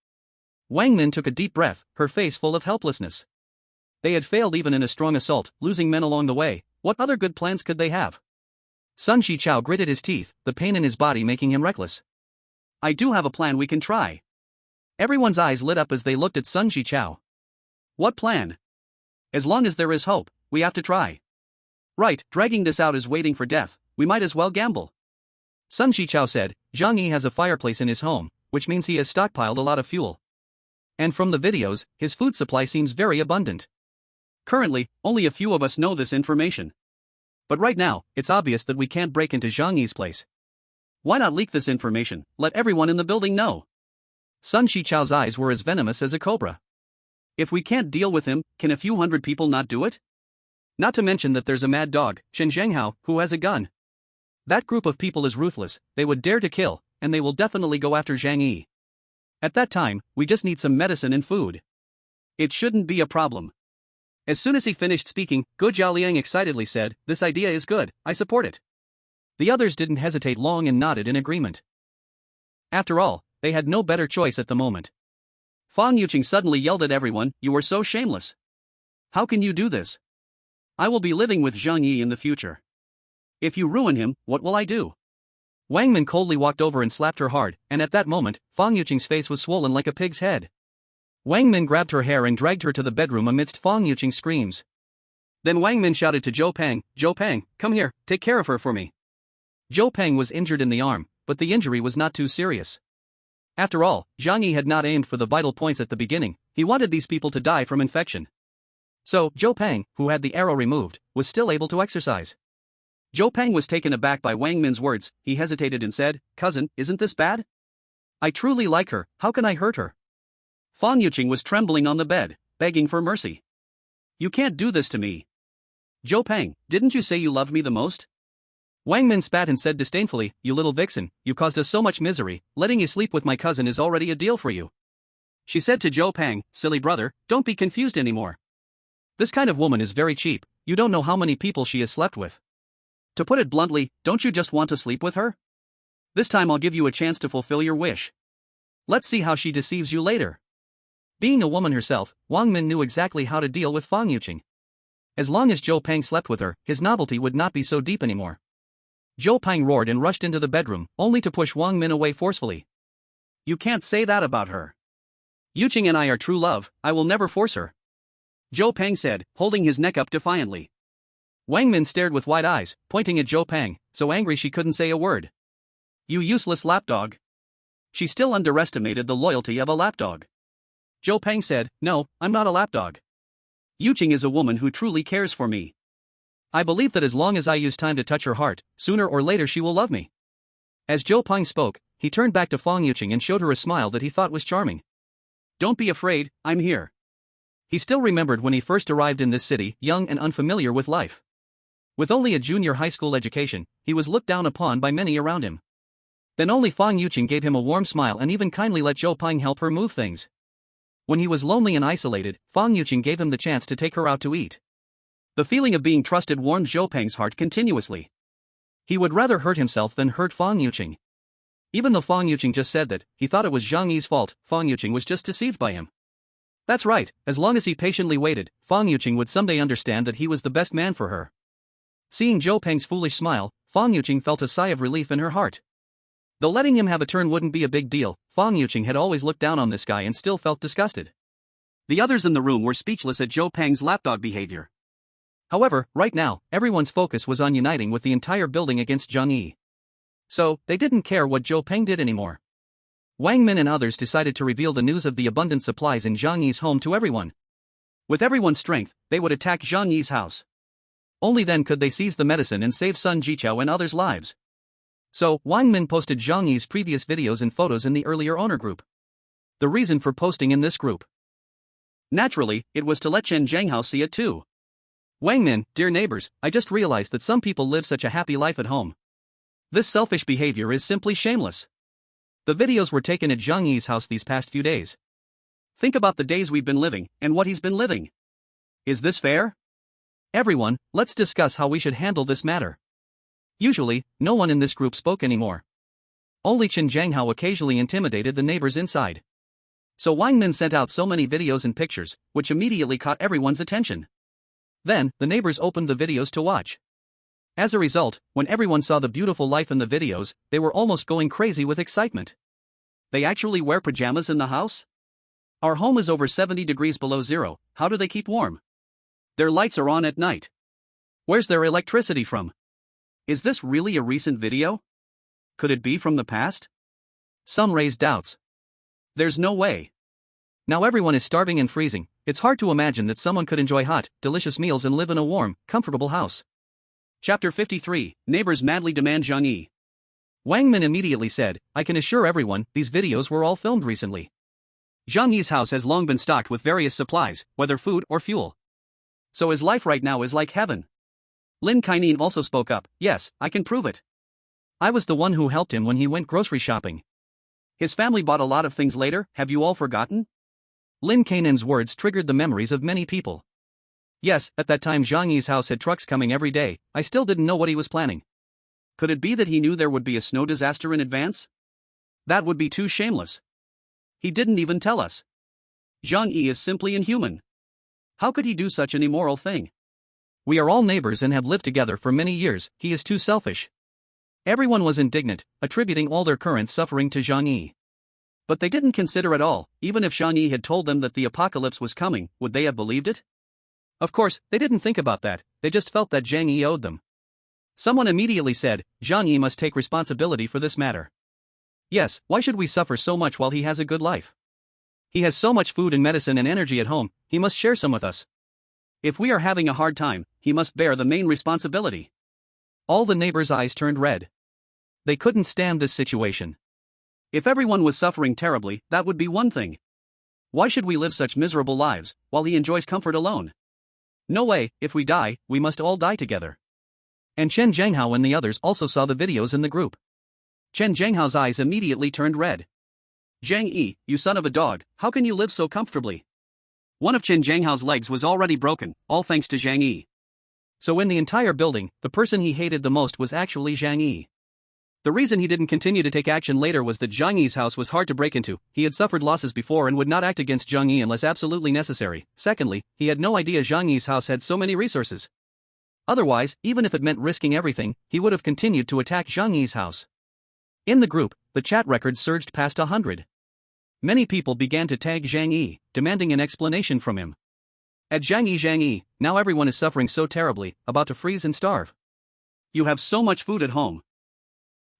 Wang Min took a deep breath, her face full of helplessness. They had failed even in a strong assault, losing men along the way. What other good plans could they have? Sun Shichao gritted his teeth, the pain in his body making him reckless. I do have a plan we can try. Everyone's eyes lit up as they looked at Sun Shichao. What plan? As long as there is hope, we have to try. Right, dragging this out is waiting for death, we might as well gamble. Sun Shichao said, Zhang Yi has a fireplace in his home, which means he has stockpiled a lot of fuel. And from the videos, his food supply seems very abundant. Currently, only a few of us know this information. But right now, it's obvious that we can't break into Zhang Yi's place. Why not leak this information, let everyone in the building know? Sun Shichao's eyes were as venomous as a cobra. If we can't deal with him, can a few hundred people not do it? Not to mention that there's a mad dog, Shen Zhenghao, who has a gun. That group of people is ruthless, they would dare to kill, and they will definitely go after Zhang Yi. At that time, we just need some medicine and food. It shouldn't be a problem. As soon as he finished speaking, Guo Jialiang excitedly said, this idea is good, I support it. The others didn't hesitate long and nodded in agreement. After all, they had no better choice at the moment. Fang Yuqing suddenly yelled at everyone, you are so shameless. How can you do this? I will be living with Zhang Yi in the future. If you ruin him, what will I do? Wang Min coldly walked over and slapped her hard, and at that moment, Fang Yuqing's face was swollen like a pig's head. Wang Min grabbed her hair and dragged her to the bedroom amidst Fang Yuqing's screams. Then Wang Min shouted to Zhou Peng, come here, take care of her for me. Zhou Peng was injured in the arm, but the injury was not too serious. After all, Zhang Yi had not aimed for the vital points at the beginning, he wanted these people to die from infection. So, Zhou Peng, who had the arrow removed, was still able to exercise. Zhou Peng was taken aback by Wang Min's words, he hesitated and said, cousin, isn't this bad? I truly like her, how can I hurt her? Fang Yuqing was trembling on the bed, begging for mercy. You can't do this to me. Zhou Peng, didn't you say you loved me the most? Wang Min spat and said disdainfully, you little vixen, you caused us so much misery, letting you sleep with my cousin is already a deal for you. She said to Zhou Peng, silly brother, don't be confused anymore. This kind of woman is very cheap, you don't know how many people she has slept with. To put it bluntly, don't you just want to sleep with her? This time I'll give you a chance to fulfill your wish. Let's see how she deceives you later. Being a woman herself, Wang Min knew exactly how to deal with Fang Yuqing. As long as Zhou Peng slept with her, his novelty would not be so deep anymore. Zhou Peng roared and rushed into the bedroom, only to push Wang Min away forcefully. You can't say that about her. Yuqing and I are true love, I will never force her. Zhou Peng said, holding his neck up defiantly. Wang Min stared with wide eyes, pointing at Zhou Peng, so angry she couldn't say a word. You useless lapdog. She still underestimated the loyalty of a lapdog. Zhou Peng said, no, I'm not a lapdog. Yuqing is a woman who truly cares for me. I believe that as long as I use time to touch her heart, sooner or later she will love me. As Zhou Peng spoke, he turned back to Fang Yuqing and showed her a smile that he thought was charming. Don't be afraid, I'm here. He still remembered when he first arrived in this city, young and unfamiliar with life. With only a junior high school education, he was looked down upon by many around him. Then only Fang Yuqing gave him a warm smile and even kindly let Zhou Peng help her move things. When he was lonely and isolated, Fang Yuqing gave him the chance to take her out to eat. The feeling of being trusted warmed Zhou Peng's heart continuously. He would rather hurt himself than hurt Fang Yuqing. Even though Fang Yuqing just said that, he thought it was Zhang Yi's fault, Fang Yuqing was just deceived by him. That's right, as long as he patiently waited, Fang Yuqing would someday understand that he was the best man for her. Seeing Zhou Peng's foolish smile, Fang Yuqing felt a sigh of relief in her heart. Though letting him have a turn wouldn't be a big deal, Fang Yuqing had always looked down on this guy and still felt disgusted. The others in the room were speechless at Zhou Peng's lapdog behavior. However, right now, everyone's focus was on uniting with the entire building against Zhang Yi. So, they didn't care what Zhou Peng did anymore. Wang Min and others decided to reveal the news of the abundant supplies in Zhang Yi's home to everyone. With everyone's strength, they would attack Zhang Yi's house. Only then could they seize the medicine and save Sun Jiqiao and others' lives. So, Wang Min posted Zhang Yi's previous videos and photos in the earlier owner group. The reason for posting in this group. Naturally, it was to let Chen Zhanghao see it too. Wang Min, dear neighbors, I just realized that some people live such a happy life at home. This selfish behavior is simply shameless. The videos were taken at Zhang Yi's house these past few days. Think about the days we've been living, and what he's been living. Is this fair? Everyone, let's discuss how we should handle this matter. Usually, no one in this group spoke anymore. Only Chen Zhanghao occasionally intimidated the neighbors inside. So Wang Min sent out so many videos and pictures, which immediately caught everyone's attention. Then, the neighbors opened the videos to watch. As a result, when everyone saw the beautiful life in the videos, they were almost going crazy with excitement. They actually wear pajamas in the house? Our home is over 70 degrees below zero, how do they keep warm? Their lights are on at night. Where's their electricity from? Is this really a recent video? Could it be from the past? Some raised doubts. There's no way. Now everyone is starving and freezing. It's hard to imagine that someone could enjoy hot, delicious meals and live in a warm, comfortable house. Chapter 53, Neighbors madly demand Zhang Yi. Wang Min immediately said, I can assure everyone, these videos were all filmed recently. Zhang Yi's house has long been stocked with various supplies, whether food or fuel. So his life right now is like heaven. Lin Kainan also spoke up, yes, I can prove it. I was the one who helped him when he went grocery shopping. His family bought a lot of things later, have you all forgotten? Lin Kainan's words triggered the memories of many people. Yes, at that time Zhang Yi's house had trucks coming every day, I still didn't know what he was planning. Could it be that he knew there would be a snow disaster in advance? That would be too shameless. He didn't even tell us. Zhang Yi is simply inhuman. How could he do such an immoral thing? We are all neighbors and have lived together for many years, he is too selfish. Everyone was indignant, attributing all their current suffering to Zhang Yi. But they didn't consider at all, even if Zhang Yi had told them that the apocalypse was coming, would they have believed it? Of course, they didn't think about that, they just felt that Zhang Yi owed them. Someone immediately said, Zhang Yi must take responsibility for this matter. Yes, why should we suffer so much while he has a good life? He has so much food and medicine and energy at home, he must share some with us. If we are having a hard time, he must bear the main responsibility. All the neighbors' eyes turned red. They couldn't stand this situation. If everyone was suffering terribly, that would be one thing. Why should we live such miserable lives, while he enjoys comfort alone? No way, if we die, we must all die together. And Chen Zhanghao and the others also saw the videos in the group. Chen Zhanghao's eyes immediately turned red. Zhang Yi, you son of a dog, how can you live so comfortably? One of Chen Zhanghao's legs was already broken, all thanks to Zhang Yi. So in the entire building, the person he hated the most was actually Zhang Yi. The reason he didn't continue to take action later was that Zhang Yi's house was hard to break into, he had suffered losses before and would not act against Zhang Yi unless absolutely necessary. Secondly, he had no idea Zhang Yi's house had so many resources. Otherwise, even if it meant risking everything, he would have continued to attack Zhang Yi's house. In the group, the chat records surged past 100. Many people began to tag Zhang Yi, demanding an explanation from him. At Zhang Yi, now everyone is suffering so terribly, about to freeze and starve. You have so much food at home.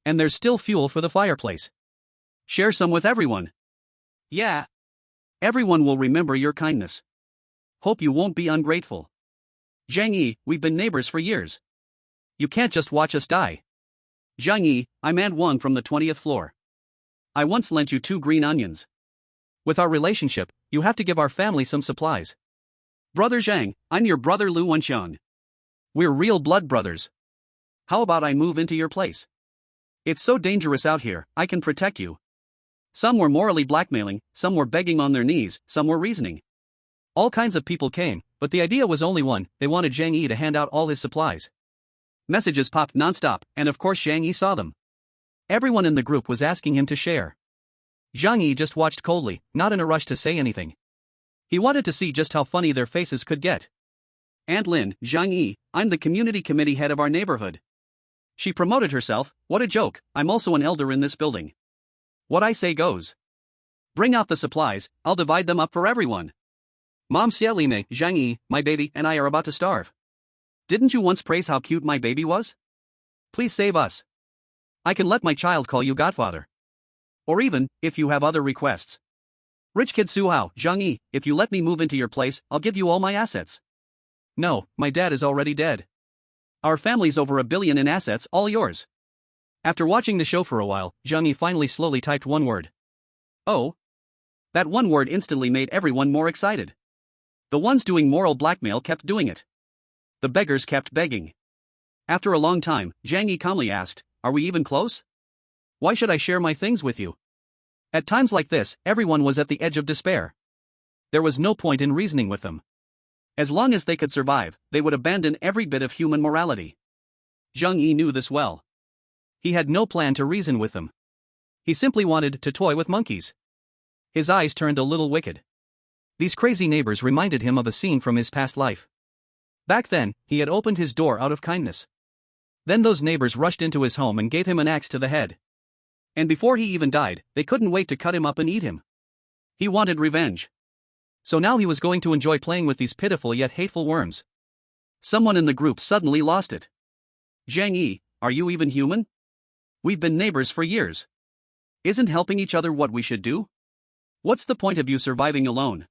And there's still fuel for the fireplace. Share some with everyone. Yeah. Everyone will remember your kindness. Hope you won't be ungrateful. Zhang Yi, we've been neighbors for years. You can't just watch us die. Zhang Yi, I'm Ant Wang from the 20th floor. I once lent you 2 green onions. With our relationship, you have to give our family some supplies. Brother Zhang, I'm your brother Lu Wenxiang. We're real blood brothers. How about I move into your place? It's so dangerous out here, I can protect you. Some were morally blackmailing, some were begging on their knees, some were reasoning. All kinds of people came, but the idea was only one, they wanted Zhang Yi to hand out all his supplies. Messages popped non-stop, and of course Zhang Yi saw them. Everyone in the group was asking him to share. Zhang Yi just watched coldly, not in a rush to say anything. He wanted to see just how funny their faces could get. Aunt Lin, Zhang Yi, I'm the community committee head of our neighborhood. She promoted herself, what a joke, I'm also an elder in this building. What I say goes. Bring out the supplies, I'll divide them up for everyone. Mom Xiaolime, Zhang Yi, my baby and I are about to starve. Didn't you once praise how cute my baby was? Please save us. I can let my child call you godfather. Or even, if you have other requests. Rich kid Suhao, Zhang Yi, if you let me move into your place, I'll give you all my assets. No, my dad is already dead. Our family's over $1 billion in assets, all yours. After watching the show for a while, Zhang Yi finally slowly typed one word. Oh. That one word instantly made everyone more excited. The ones doing moral blackmail kept doing it. The beggars kept begging. After a long time, Zhang Yi calmly asked, are we even close? Why should I share my things with you? At times like this, everyone was at the edge of despair. There was no point in reasoning with them. As long as they could survive, they would abandon every bit of human morality. Zhang Yi knew this well. He had no plan to reason with them. He simply wanted to toy with monkeys. His eyes turned a little wicked. These crazy neighbors reminded him of a scene from his past life. Back then, he had opened his door out of kindness. Then those neighbors rushed into his home and gave him an axe to the head. And before he even died, they couldn't wait to cut him up and eat him. He wanted revenge. So now he was going to enjoy playing with these pitiful yet hateful worms. Someone in the group suddenly lost it. Zhang Yi, are you even human? We've been neighbors for years. Isn't helping each other what we should do? What's the point of you surviving alone?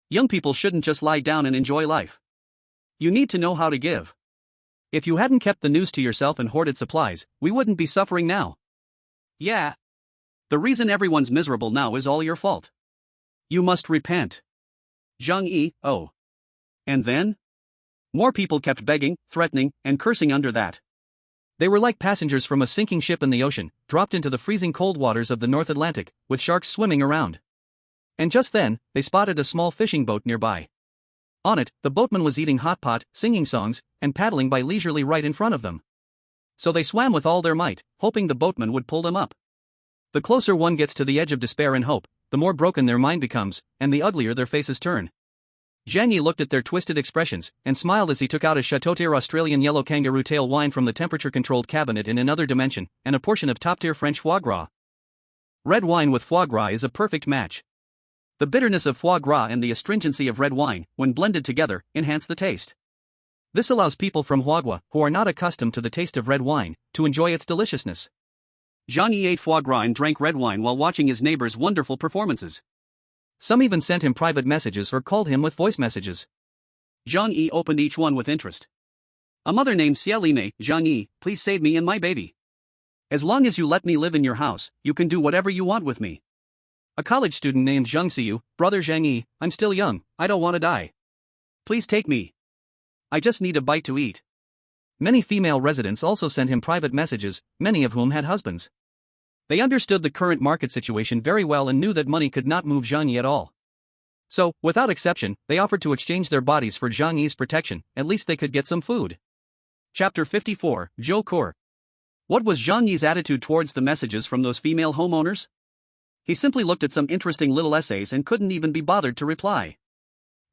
Young people shouldn't just lie down and enjoy life. You need to know how to give. If you hadn't kept the news to yourself and hoarded supplies, we wouldn't be suffering now. Yeah. The reason everyone's miserable now is all your fault. You must repent. Zhang Yi, oh. And then? More people kept begging, threatening, and cursing under that. They were like passengers from a sinking ship in the ocean, dropped into the freezing cold waters of the North Atlantic, with sharks swimming around. And just then, they spotted a small fishing boat nearby. On it, the boatman was eating hot pot, singing songs, and paddling by leisurely right in front of them. So they swam with all their might, hoping the boatman would pull them up. The closer one gets to the edge of despair and hope, the more broken their mind becomes, and the uglier their faces turn. Zhang Yi looked at their twisted expressions, and smiled as he took out a Chateau-tier Australian yellow kangaroo tail wine from the temperature-controlled cabinet in another dimension, and a portion of top-tier French foie gras. Red wine with foie gras is a perfect match. The bitterness of foie gras and the astringency of red wine, when blended together, enhance the taste. This allows people from Huagua, who are not accustomed to the taste of red wine, to enjoy its deliciousness. Zhang Yi ate foie gras and drank red wine while watching his neighbors' wonderful performances. Some even sent him private messages or called him with voice messages. Zhang Yi opened each one with interest. A mother named Xiaolime, Zhang Yi, please save me and my baby. As long as you let me live in your house, you can do whatever you want with me. A college student named Zhang Xiyu, brother Zhang Yi, I'm still young, I don't want to die. Please take me. I just need a bite to eat. Many female residents also sent him private messages, many of whom had husbands. They understood the current market situation very well and knew that money could not move Zhang Yi at all. So, without exception, they offered to exchange their bodies for Zhang Yi's protection, at least they could get some food. Chapter 54, Zhou Kur. What was Zhang Yi's attitude towards the messages from those female homeowners? He simply looked at some interesting little essays and couldn't even be bothered to reply.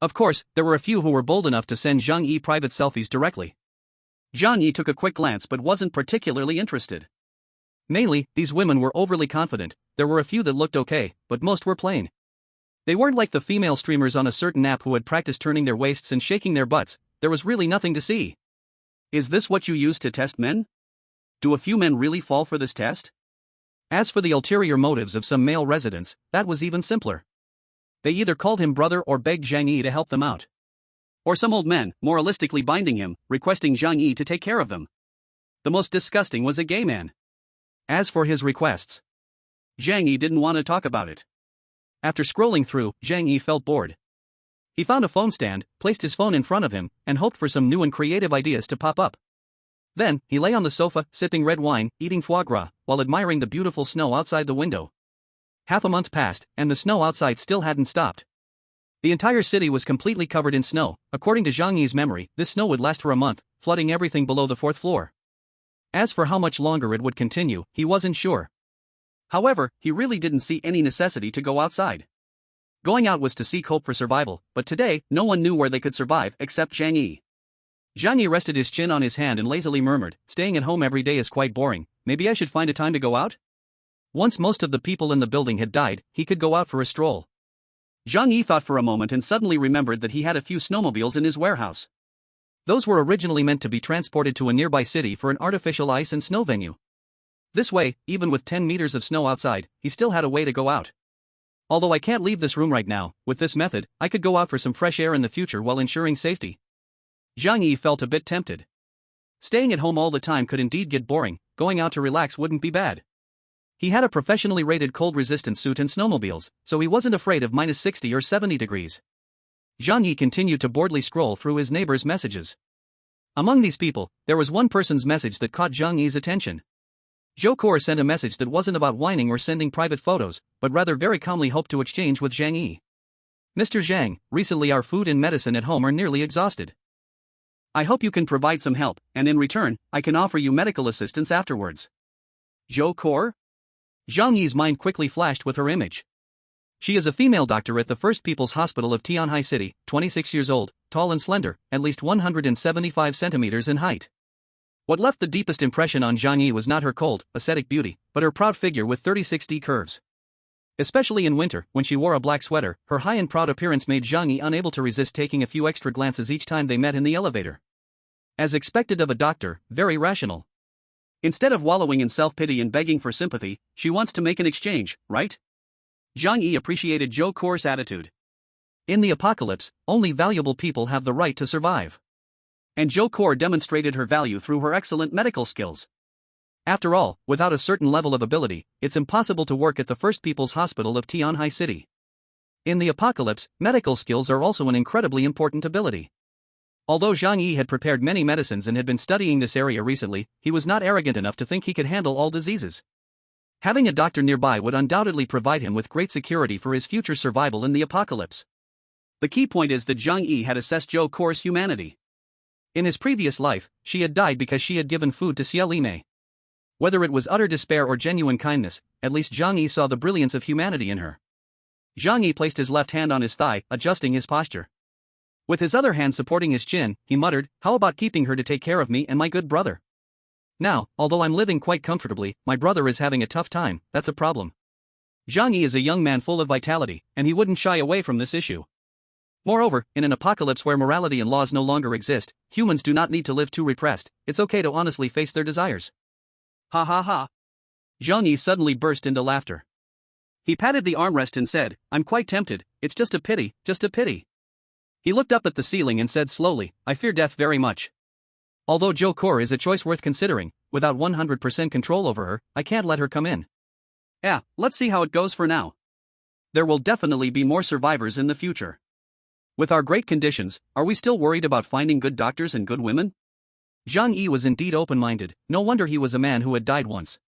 Of course, there were a few who were bold enough to send Zhang Yi private selfies directly. Zhang Yi took a quick glance but wasn't particularly interested. Mainly, these women were overly confident. There were a few that looked okay, but most were plain. They weren't like the female streamers on a certain app who had practiced turning their waists and shaking their butts. There was really nothing to see. Is this what you use to test men? Do a few men really fall for this test? As for the ulterior motives of some male residents, that was even simpler. They either called him brother or begged Zhang Yi to help them out. Or some old men, moralistically binding him, requesting Zhang Yi to take care of them. The most disgusting was a gay man. As for his requests, Zhang Yi didn't want to talk about it. After scrolling through, Zhang Yi felt bored. He found a phone stand, placed his phone in front of him, and hoped for some new and creative ideas to pop up. Then, he lay on the sofa, sipping red wine, eating foie gras, while admiring the beautiful snow outside the window. Half a month passed, and the snow outside still hadn't stopped. The entire city was completely covered in snow. According to Zhang Yi's memory, this snow would last for a month, flooding everything below the 4th floor. As for how much longer it would continue, he wasn't sure. However, he really didn't see any necessity to go outside. Going out was to seek hope for survival, but today, no one knew where they could survive except Zhang Yi. Zhang Yi rested his chin on his hand and lazily murmured, staying at home every day is quite boring, maybe I should find a time to go out? Once most of the people in the building had died, he could go out for a stroll. Zhang Yi thought for a moment and suddenly remembered that he had a few snowmobiles in his warehouse. Those were originally meant to be transported to a nearby city for an artificial ice and snow venue. This way, even with 10 meters of snow outside, he still had a way to go out. Although I can't leave this room right now, with this method, I could go out for some fresh air in the future while ensuring safety. Zhang Yi felt a bit tempted. Staying at home all the time could indeed get boring, going out to relax wouldn't be bad. He had a professionally rated cold-resistant suit and snowmobiles, so he wasn't afraid of minus 60 or 70 degrees. Zhang Yi continued to boredly scroll through his neighbors' messages. Among these people, there was one person's message that caught Zhang Yi's attention. Zhou Kor sent a message that wasn't about whining or sending private photos, but rather very calmly hoped to exchange with Zhang Yi. Mr. Zhang, recently our food and medicine at home are nearly exhausted. I hope you can provide some help, and in return, I can offer you medical assistance afterwards. Zhou Kor? Zhang Yi's mind quickly flashed with her image. She is a female doctor at the First People's Hospital of Tianhai City, 26 years old, tall and slender, at least 175 centimeters in height. What left the deepest impression on Zhang Yi was not her cold, ascetic beauty, but her proud figure with 36D curves. Especially in winter, when she wore a black sweater, her high and proud appearance made Zhang Yi unable to resist taking a few extra glances each time they met in the elevator. As expected of a doctor, very rational. Instead of wallowing in self-pity and begging for sympathy, she wants to make an exchange, right? Zhang Yi appreciated Zhou Kor's attitude. In the apocalypse, only valuable people have the right to survive. And Zhou Kor demonstrated her value through her excellent medical skills. After all, without a certain level of ability, it's impossible to work at the First People's Hospital of Tianhai City. In the apocalypse, medical skills are also an incredibly important ability. Although Zhang Yi had prepared many medicines and had been studying this area recently, he was not arrogant enough to think he could handle all diseases. Having a doctor nearby would undoubtedly provide him with great security for his future survival in the apocalypse. The key point is that Zhang Yi had assessed Zhou Kor's humanity. In his previous life, she had died because she had given food to Xie Limei. Whether it was utter despair or genuine kindness, at least Zhang Yi saw the brilliance of humanity in her. Zhang Yi placed his left hand on his thigh, adjusting his posture. With his other hand supporting his chin, he muttered, "How about keeping her to take care of me and my good brother? Now, although I'm living quite comfortably, my brother is having a tough time, that's a problem." Zhang Yi is a young man full of vitality, and he wouldn't shy away from this issue. Moreover, in an apocalypse where morality and laws no longer exist, humans do not need to live too repressed, it's okay to honestly face their desires. Ha ha ha. Zhang Yi suddenly burst into laughter. He patted the armrest and said, "I'm quite tempted, it's just a pity, just a pity." He looked up at the ceiling and said slowly, "I fear death very much. Although Zhou Kor is a choice worth considering, without 100% control over her, I can't let her come in. Yeah, let's see how it goes for now. There will definitely be more survivors in the future. With our great conditions, are we still worried about finding good doctors and good women?" Zhang Yi was indeed open-minded, no wonder he was a man who had died once.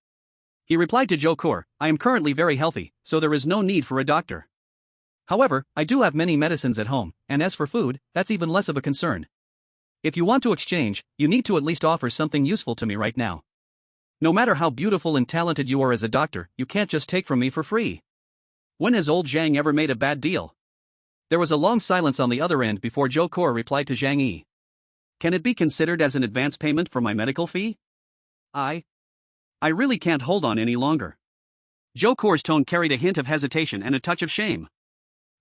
He replied to Zhou Kor, "I am currently very healthy, so there is no need for a doctor. However, I do have many medicines at home, and as for food, that's even less of a concern. If you want to exchange, you need to at least offer something useful to me right now. No matter how beautiful and talented you are as a doctor, you can't just take from me for free. When has old Zhang ever made a bad deal?" There was a long silence on the other end before Zhou Kor replied to Zhang Yi. "Can it be considered as an advance payment for my medical fee? I really can't hold on any longer." Zhou Kor's tone carried a hint of hesitation and a touch of shame.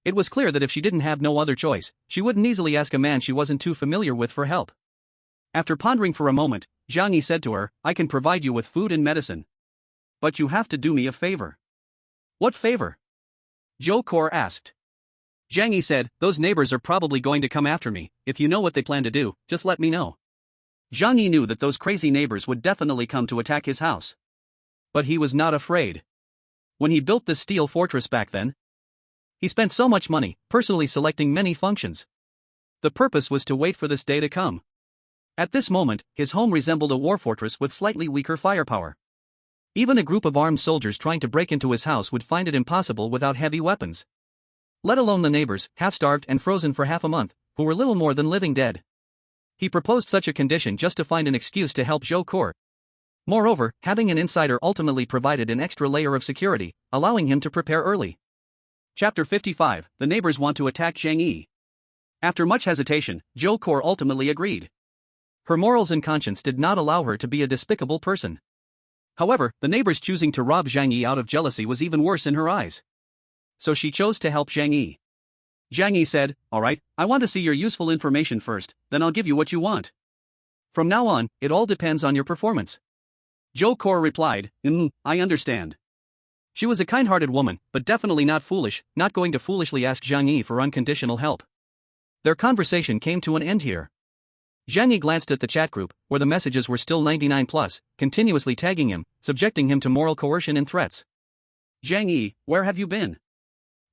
It was clear that if she didn't have no other choice, she wouldn't easily ask a man she wasn't too familiar with for help. After pondering for a moment, Zhang Yi said to her, "I can provide you with food and medicine. But you have to do me a favor." "What favor?" Zhou Kor asked. Zhang Yi said, "Those neighbors are probably going to come after me. If you know what they plan to do, just let me know." Zhang Yi knew that those crazy neighbors would definitely come to attack his house. But he was not afraid. When he built this steel fortress back then, he spent so much money, personally selecting many functions. The purpose was to wait for this day to come. At this moment, his home resembled a war fortress with slightly weaker firepower. Even a group of armed soldiers trying to break into his house would find it impossible without heavy weapons. Let alone the neighbors, half-starved and frozen for half a month, who were little more than living dead. He proposed such a condition just to find an excuse to help Zhou Kor. Moreover, having an insider ultimately provided an extra layer of security, allowing him to prepare early. Chapter 55, The Neighbors Want to Attack Zhang Yi. After much hesitation, Zhou Kor ultimately agreed. Her morals and conscience did not allow her to be a despicable person. However, the neighbors choosing to rob Zhang Yi out of jealousy was even worse in her eyes. So she chose to help Zhang Yi. Zhang Yi said, "Alright, I want to see your useful information first, then I'll give you what you want. From now on, it all depends on your performance." Zhou Kor replied, I understand. She was a kind-hearted woman, but definitely not foolish, not going to foolishly ask Zhang Yi for unconditional help. Their conversation came to an end here. Zhang Yi glanced at the chat group, where the messages were still 99+, continuously tagging him, subjecting him to moral coercion and threats. Zhang Yi, where have you been?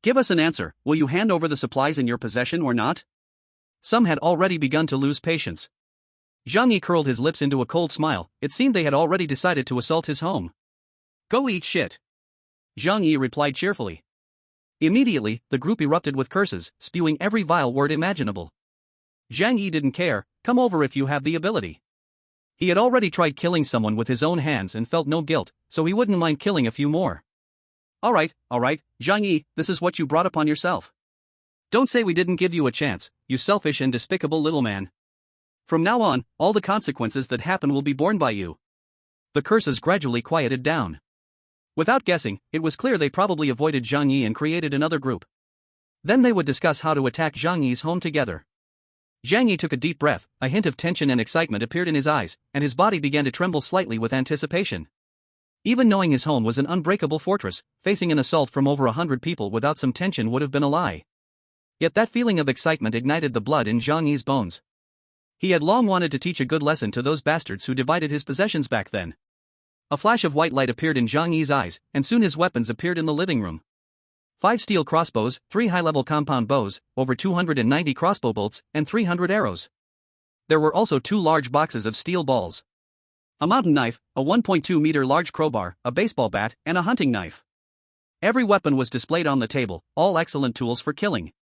Give us an answer, will you hand over the supplies in your possession or not? Some had already begun to lose patience. Zhang Yi curled his lips into a cold smile, it seemed they had already decided to assault his home. Go eat shit. Zhang Yi replied cheerfully. Immediately, the group erupted with curses, spewing every vile word imaginable. Zhang Yi didn't care, come over if you have the ability. He had already tried killing someone with his own hands and felt no guilt, so he wouldn't mind killing a few more. Alright, Zhang Yi, this is what you brought upon yourself. Don't say we didn't give you a chance, you selfish and despicable little man. From now on, all the consequences that happen will be borne by you. The curses gradually quieted down. Without guessing, it was clear they probably avoided Zhang Yi and created another group. Then they would discuss how to attack Zhang Yi's home together. Zhang Yi took a deep breath, a hint of tension and excitement appeared in his eyes, and his body began to tremble slightly with anticipation. Even knowing his home was an unbreakable fortress, facing an assault from over 100 people without some tension would have been a lie. Yet that feeling of excitement ignited the blood in Zhang Yi's bones. He had long wanted to teach a good lesson to those bastards who divided his possessions back then. A flash of white light appeared in Zhang Yi's eyes, and soon his weapons appeared in the living room. 5 steel crossbows, 3 high-level compound bows, over 290 crossbow bolts, and 300 arrows. There were also 2 large boxes of steel balls. A mountain knife, a 1.2-meter large crowbar, a baseball bat, and a hunting knife. Every weapon was displayed on the table, all excellent tools for killing.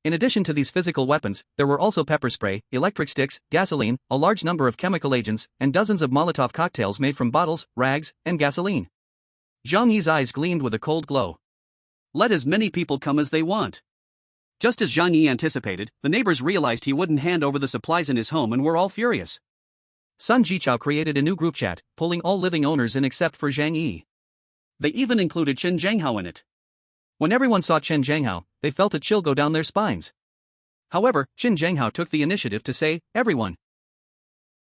In addition to these physical weapons, there were also pepper spray, electric sticks, gasoline, a large number of chemical agents, and dozens of Molotov cocktails made from bottles, rags, and gasoline. Zhang Yi's eyes gleamed with a cold glow. Let as many people come as they want. Just as Zhang Yi anticipated, the neighbors realized he wouldn't hand over the supplies in his home and were all furious. Sun Jichao created a new group chat, pulling all living owners in except for Zhang Yi. They even included Chen Zhanghao in it. When everyone saw Chen Zhanghao, they felt a chill go down their spines. However, Chen Zhanghao took the initiative to say, everyone.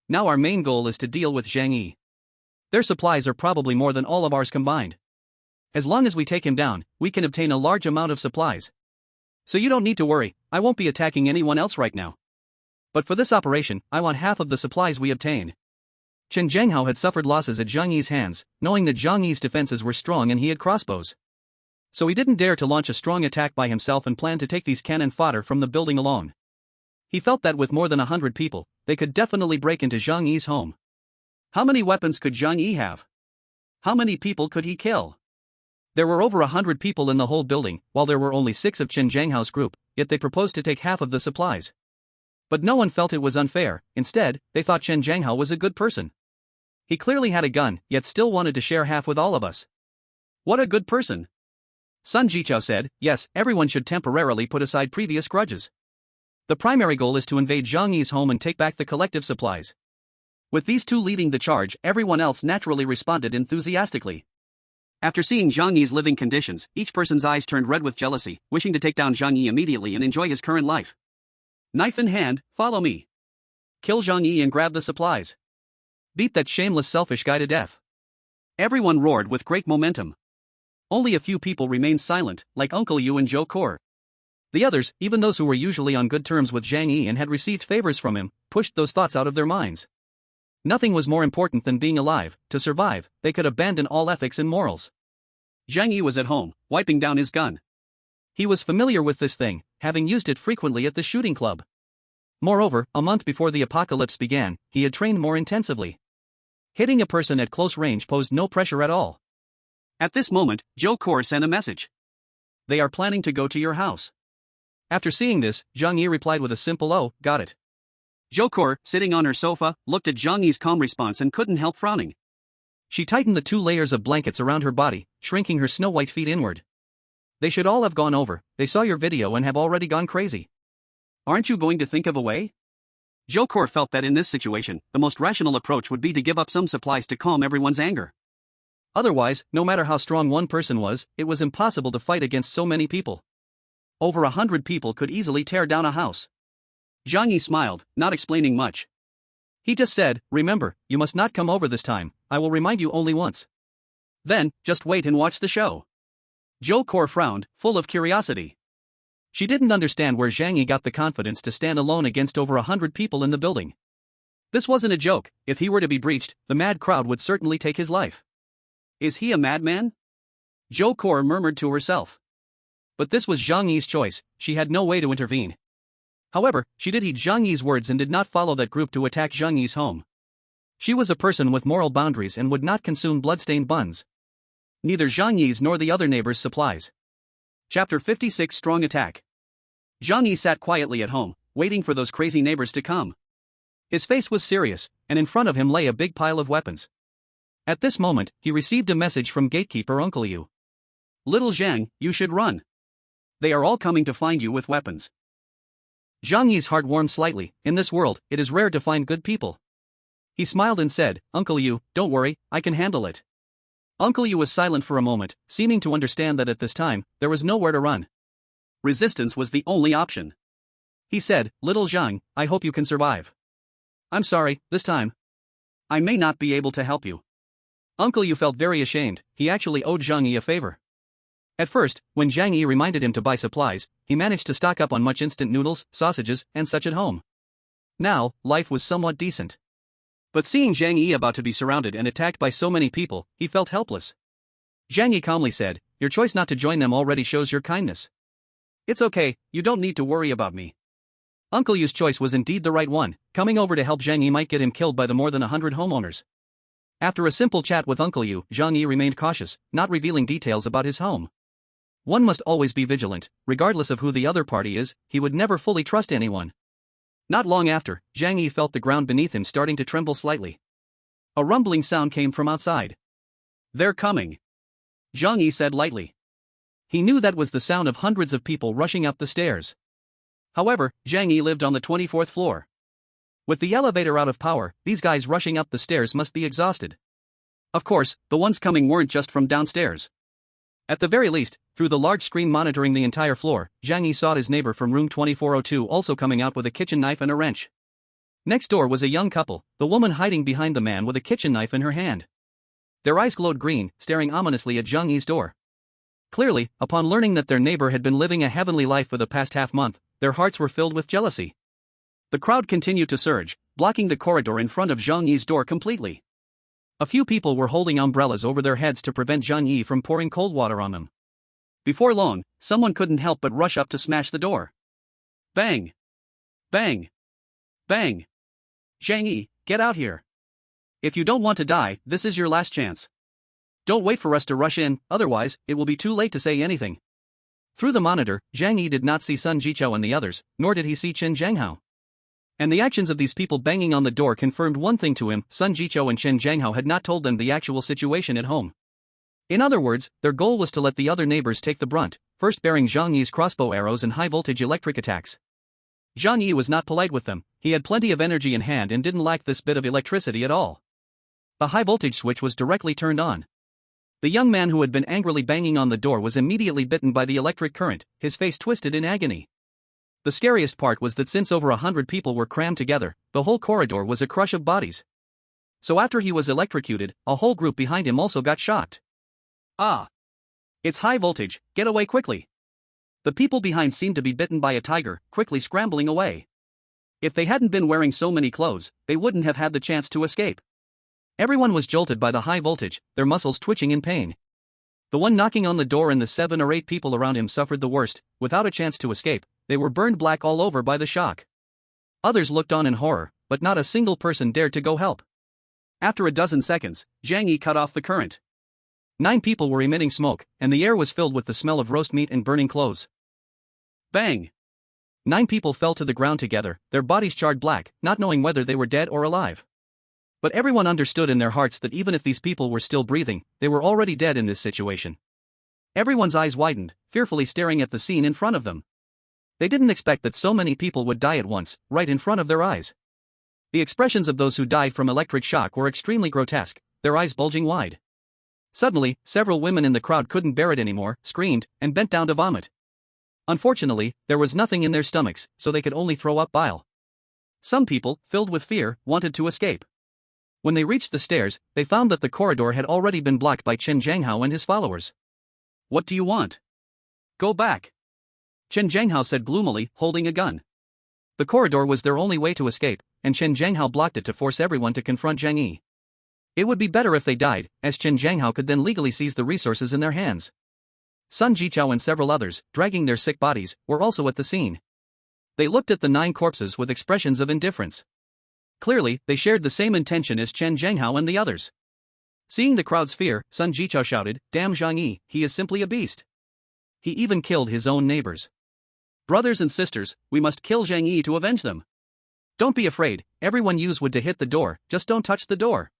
Now our main goal is to deal with Zhang Yi. Their supplies are probably more than all of ours combined. As long as we take him down, we can obtain a large amount of supplies. So you don't need to worry, I won't be attacking anyone else right now. But for this operation, I want half of the supplies we obtain. Chen Zhanghao had suffered losses at Zhang Yi's hands, knowing that Zhang Yi's defenses were strong and he had crossbows. So he didn't dare to launch a strong attack by himself and planned to take these cannon fodder from the building alone. He felt that with more than 100 people, they could definitely break into Zhang Yi's home. How many weapons could Zhang Yi have? How many people could he kill? There were over 100 people in the whole building, while there were only 6 of Chen Zhanghao's group, yet they proposed to take half of the supplies. But no one felt it was unfair, instead, they thought Chen Zhanghao was a good person. He clearly had a gun, yet still wanted to share half with all of us. What a good person! Sun Jichao said, yes, everyone should temporarily put aside previous grudges. The primary goal is to invade Zhang Yi's home and take back the collective supplies. With these two leading the charge, everyone else naturally responded enthusiastically. After seeing Zhang Yi's living conditions, each person's eyes turned red with jealousy, wishing to take down Zhang Yi immediately and enjoy his current life. Knife in hand, follow me. Kill Zhang Yi and grab the supplies. Beat that shameless selfish guy to death. Everyone roared with great momentum. Only a few people remained silent, like Uncle Yu and Zhou Kor. The others, even those who were usually on good terms with Zhang Yi and had received favors from him, pushed those thoughts out of their minds. Nothing was more important than being alive. To survive, they could abandon all ethics and morals. Zhang Yi was at home, wiping down his gun. He was familiar with this thing, having used it frequently at the shooting club. Moreover, a month before the apocalypse began, he had trained more intensively. Hitting a person at close range posed no pressure at all. At this moment, Zhou Kor sent a message. They are planning to go to your house. After seeing this, Zhang Yi replied with a simple "Oh, got it." Zhou Kor, sitting on her sofa, looked at Zhang Yi's calm response and couldn't help frowning. She tightened the 2 layers of blankets around her body, shrinking her snow-white feet inward. They should all have gone over, they saw your video and have already gone crazy. Aren't you going to think of a way? Zhou Kor felt that in this situation, the most rational approach would be to give up some supplies to calm everyone's anger. Otherwise, no matter how strong one person was, it was impossible to fight against so many people. Over 100 people could easily tear down a house. Zhang Yi smiled, not explaining much. He just said, "Remember, you must not come over this time, I will remind you only once. Then, just wait and watch the show." Zhou Kor frowned, full of curiosity. She didn't understand where Zhang Yi got the confidence to stand alone against over 100 people in the building. This wasn't a joke. If he were to be breached, the mad crowd would certainly take his life. Is he a madman? Zhou Kor murmured to herself. But this was Zhang Yi's choice, she had no way to intervene. However, she did heed Zhang Yi's words and did not follow that group to attack Zhang Yi's home. She was a person with moral boundaries and would not consume bloodstained buns. Neither Zhang Yi's nor the other neighbors' supplies. Chapter 56 Strong Attack. Zhang Yi sat quietly at home, waiting for those crazy neighbors to come. His face was serious, and in front of him lay a big pile of weapons. At this moment, he received a message from gatekeeper Uncle Yu. "Little Zhang, you should run. They are all coming to find you with weapons." Zhang Yi's heart warmed slightly. In this world, it is rare to find good people. He smiled and said, "Uncle Yu, don't worry, I can handle it." Uncle Yu was silent for a moment, seeming to understand that at this time, there was nowhere to run. Resistance was the only option. He said, "Little Zhang, I hope you can survive. I'm sorry, this time I may not be able to help you." Uncle Yu felt very ashamed. He actually owed Zhang Yi a favor. At first, when Zhang Yi reminded him to buy supplies, he managed to stock up on much instant noodles, sausages, and such at home. Now, life was somewhat decent. But seeing Zhang Yi about to be surrounded and attacked by so many people, he felt helpless. Zhang Yi calmly said, "Your choice not to join them already shows your kindness. It's okay, you don't need to worry about me." Uncle Yu's choice was indeed the right one. Coming over to help Zhang Yi might get him killed by the more than 100 homeowners. After a simple chat with Uncle Yu, Zhang Yi remained cautious, not revealing details about his home. One must always be vigilant, regardless of who the other party is. He would never fully trust anyone. Not long after, Zhang Yi felt the ground beneath him starting to tremble slightly. A rumbling sound came from outside. "They're coming," Zhang Yi said lightly. He knew that was the sound of hundreds of people rushing up the stairs. However, Zhang Yi lived on the 24th floor. With the elevator out of power, these guys rushing up the stairs must be exhausted. Of course, the ones coming weren't just from downstairs. At the very least, through the large screen monitoring the entire floor, Zhang Yi saw his neighbor from room 2402 also coming out with a kitchen knife and a wrench. Next door was a young couple, the woman hiding behind the man with a kitchen knife in her hand. Their eyes glowed green, staring ominously at Zhang Yi's door. Clearly, upon learning that their neighbor had been living a heavenly life for the past half-month, their hearts were filled with jealousy. The crowd continued to surge, blocking the corridor in front of Zhang Yi's door completely. A few people were holding umbrellas over their heads to prevent Zhang Yi from pouring cold water on them. Before long, someone couldn't help but rush up to smash the door. Bang! Bang! Bang! Zhang Yi, get out here. If you don't want to die, this is your last chance. Don't wait for us to rush in, otherwise, it will be too late to say anything. Through the monitor, Zhang Yi did not see Sun Jiqiao and the others, nor did he see Chen Zhanghao. And the actions of these people banging on the door confirmed one thing to him: Sun Jiqiao and Chen Zhanghao had not told them the actual situation at home. In other words, their goal was to let the other neighbors take the brunt, first bearing Zhang Yi's crossbow arrows and high-voltage electric attacks. Zhang Yi was not polite with them. He had plenty of energy in hand and didn't lack this bit of electricity at all. The high-voltage switch was directly turned on. The young man who had been angrily banging on the door was immediately bitten by the electric current, his face twisted in agony. The scariest part was that since over 100 people were crammed together, the whole corridor was a crush of bodies. So after he was electrocuted, a whole group behind him also got shocked. Ah! It's high voltage, get away quickly! The people behind seemed to be bitten by a tiger, quickly scrambling away. If they hadn't been wearing so many clothes, they wouldn't have had the chance to escape. Everyone was jolted by the high voltage, their muscles twitching in pain. The one knocking on the door and the 7 or 8 people around him suffered the worst. Without a chance to escape, they were burned black all over by the shock. Others looked on in horror, but not a single person dared to go help. After a dozen seconds, Zhang Yi cut off the current. 9 people were emitting smoke, and the air was filled with the smell of roast meat and burning clothes. Bang! 9 people fell to the ground together, their bodies charred black, not knowing whether they were dead or alive. But everyone understood in their hearts that even if these people were still breathing, they were already dead in this situation. Everyone's eyes widened, fearfully staring at the scene in front of them. They didn't expect that so many people would die at once, right in front of their eyes. The expressions of those who died from electric shock were extremely grotesque, their eyes bulging wide. Suddenly, several women in the crowd couldn't bear it anymore, screamed, and bent down to vomit. Unfortunately, there was nothing in their stomachs, so they could only throw up bile. Some people, filled with fear, wanted to escape. When they reached the stairs, they found that the corridor had already been blocked by Chen Zhanghao and his followers. What do you want? Go back. Chen Zhanghao said gloomily, holding a gun. The corridor was their only way to escape, and Chen Zhanghao blocked it to force everyone to confront Zhang Yi. It would be better if they died, as Chen Zhanghao could then legally seize the resources in their hands. Sun Jichao and several others, dragging their sick bodies, were also at the scene. They looked at the 9 corpses with expressions of indifference. Clearly, they shared the same intention as Chen Zhanghao and the others. Seeing the crowd's fear, Sun Jichao shouted, "Damn Zhang Yi, he is simply a beast. He even killed his own neighbors. Brothers and sisters, we must kill Zhang Yi to avenge them. Don't be afraid, everyone use wood to hit the door, just don't touch the door.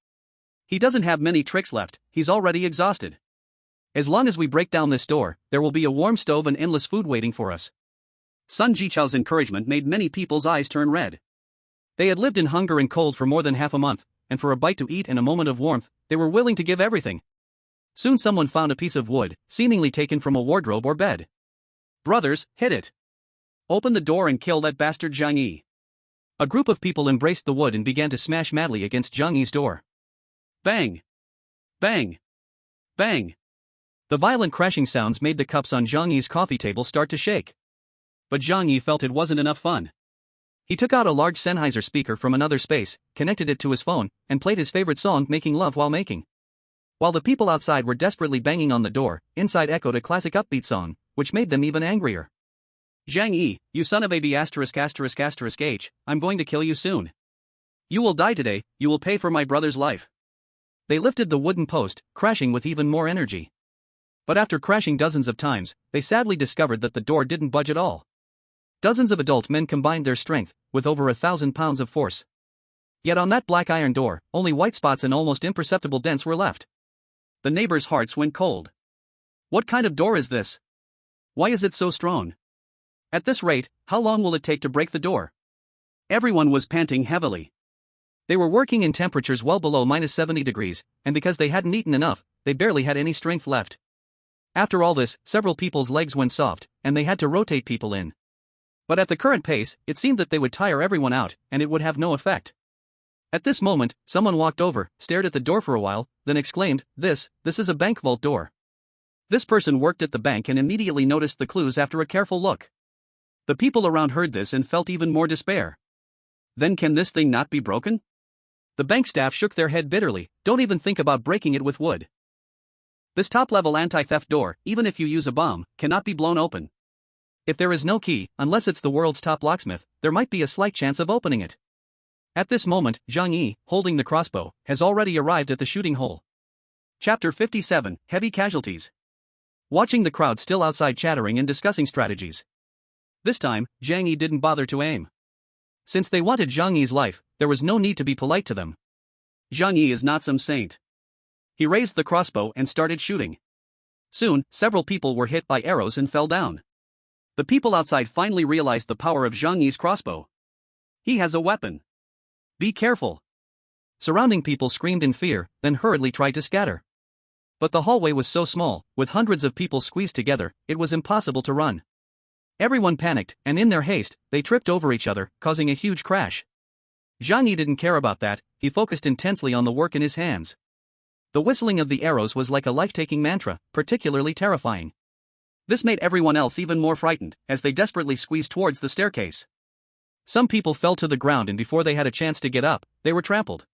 He doesn't have many tricks left, he's already exhausted. As long as we break down this door, there will be a warm stove and endless food waiting for us." Sun Jichao's encouragement made many people's eyes turn red. They had lived in hunger and cold for more than half a month, and for a bite to eat and a moment of warmth, they were willing to give everything. Soon someone found a piece of wood, seemingly taken from a wardrobe or bed. "Brothers, hit it. Open the door and kill that bastard Zhang Yi." A group of people embraced the wood and began to smash madly against Zhang Yi's door. Bang! Bang! Bang! The violent crashing sounds made the cups on Zhang Yi's coffee table start to shake. But Zhang Yi felt it wasn't enough fun. He took out a large Sennheiser speaker from another space, connected it to his phone, and played his favorite song, "Making Love While Making." While the people outside were desperately banging on the door, inside echoed a classic upbeat song, which made them even angrier. "Zhang Yi, you son of a b*************, I'm going to kill you soon. You will die today, you will pay for my brother's life." They lifted the wooden post, crashing with even more energy. But after crashing dozens of times, they sadly discovered that the door didn't budge at all. Dozens of adult men combined their strength, with over 1,000 pounds of force. Yet on that black iron door, only white spots and almost imperceptible dents were left. The neighbors' hearts went cold. What kind of door is this? Why is it so strong? At this rate, how long will it take to break the door? Everyone was panting heavily. They were working in temperatures well below -70 degrees, and because they hadn't eaten enough, they barely had any strength left. After all this, several people's legs went soft, and they had to rotate people in. But at the current pace, it seemed that they would tire everyone out, and it would have no effect. At this moment, someone walked over, stared at the door for a while, then exclaimed, This is a bank vault door." This person worked at the bank and immediately noticed the clues after a careful look. The people around heard this and felt even more despair. Then can this thing not be broken? The bank staff shook their head bitterly. "Don't even think about breaking it with wood. This top-level anti-theft door, even if you use a bomb, cannot be blown open. If there is no key, unless it's the world's top locksmith, there might be a slight chance of opening it." At this moment, Zhang Yi, holding the crossbow, has already arrived at the shooting hole. Chapter 57, Heavy Casualties. Watching the crowd still outside chattering and discussing strategies. This time, Zhang Yi didn't bother to aim. Since they wanted Zhang Yi's life, there was no need to be polite to them. Zhang Yi is not some saint. He raised the crossbow and started shooting. Soon, several people were hit by arrows and fell down. The people outside finally realized the power of Zhang Yi's crossbow. He has a weapon. Be careful. Surrounding people screamed in fear, then hurriedly tried to scatter. But the hallway was so small, with hundreds of people squeezed together, it was impossible to run. Everyone panicked, and in their haste, they tripped over each other, causing a huge crash. Zhang Yi didn't care about that, he focused intensely on the work in his hands. The whistling of the arrows was like a life-taking mantra, particularly terrifying. This made everyone else even more frightened, as they desperately squeezed towards the staircase. Some people fell to the ground, and before they had a chance to get up, they were trampled.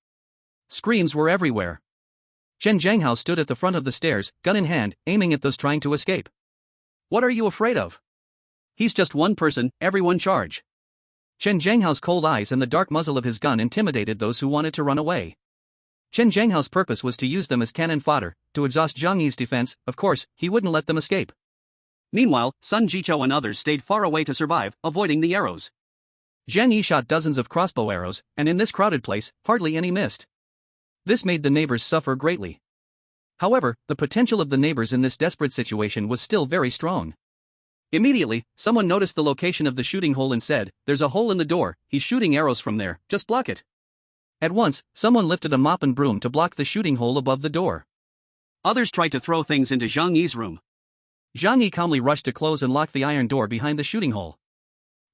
Screams were everywhere. Chen Zhanghao stood at the front of the stairs, gun in hand, aiming at those trying to escape. "What are you afraid of? He's just one person, everyone charge." Chen Zhanghao's cold eyes and the dark muzzle of his gun intimidated those who wanted to run away. Chen Zhanghao's purpose was to use them as cannon fodder, to exhaust Zhang Yi's defense. Of course, he wouldn't let them escape. Meanwhile, Sun Jichou and others stayed far away to survive, avoiding the arrows. Zhang Yi shot dozens of crossbow arrows, and in this crowded place, hardly any missed. This made the neighbors suffer greatly. However, the potential of the neighbors in this desperate situation was still very strong. Immediately, someone noticed the location of the shooting hole and said, "There's a hole in the door, he's shooting arrows from there, just block it." At once, someone lifted a mop and broom to block the shooting hole above the door. Others tried to throw things into Zhang Yi's room. Zhang Yi calmly rushed to close and lock the iron door behind the shooting hole.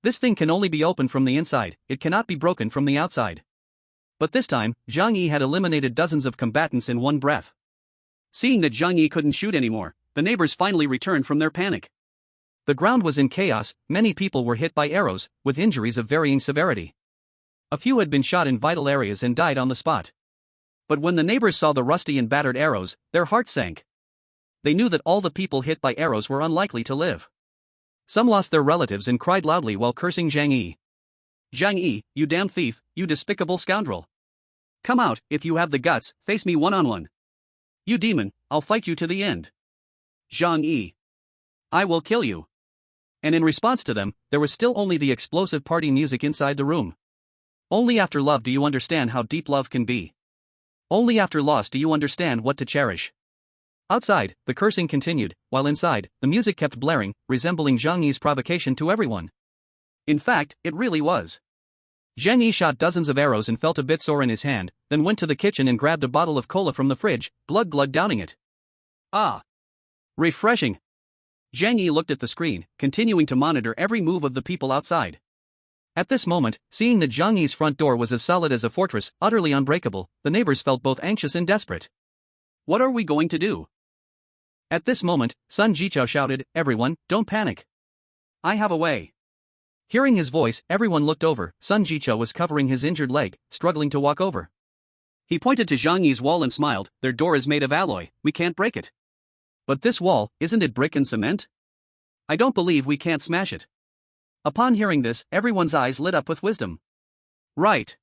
This thing can only be opened from the inside, it cannot be broken from the outside. But this time, Zhang Yi had eliminated dozens of combatants in one breath. Seeing that Zhang Yi couldn't shoot anymore, the neighbors finally returned from their panic. The ground was in chaos, many people were hit by arrows, with injuries of varying severity. A few had been shot in vital areas and died on the spot. But when the neighbors saw the rusty and battered arrows, their hearts sank. They knew that all the people hit by arrows were unlikely to live. Some lost their relatives and cried loudly while cursing Zhang Yi. "Zhang Yi, you damn thief, you despicable scoundrel. Come out, if you have the guts, face me one-on-one. You demon, I'll fight you to the end. Zhang Yi. I will kill you." And in response to them, there was still only the explosive party music inside the room. Only after love do you understand how deep love can be. Only after loss do you understand what to cherish. Outside, the cursing continued, while inside, the music kept blaring, resembling Zhang Yi's provocation to everyone. In fact, it really was. Zhang Yi shot dozens of arrows and felt a bit sore in his hand, then went to the kitchen and grabbed a bottle of cola from the fridge, glug downing it. Ah! Refreshing! Zhang Yi looked at the screen, continuing to monitor every move of the people outside. At this moment, seeing that Zhang Yi's front door was as solid as a fortress, utterly unbreakable, the neighbors felt both anxious and desperate. What are we going to do? At this moment, Sun Jichao shouted, "Everyone, don't panic. I have a way." Hearing his voice, everyone looked over. Sun Jichao was covering his injured leg, struggling to walk over. He pointed to Zhang Yi's wall and smiled, "Their door is made of alloy, we can't break it." "But this wall, isn't it brick and cement? I don't believe we can't smash it." Upon hearing this, everyone's eyes lit up with wisdom. "Right.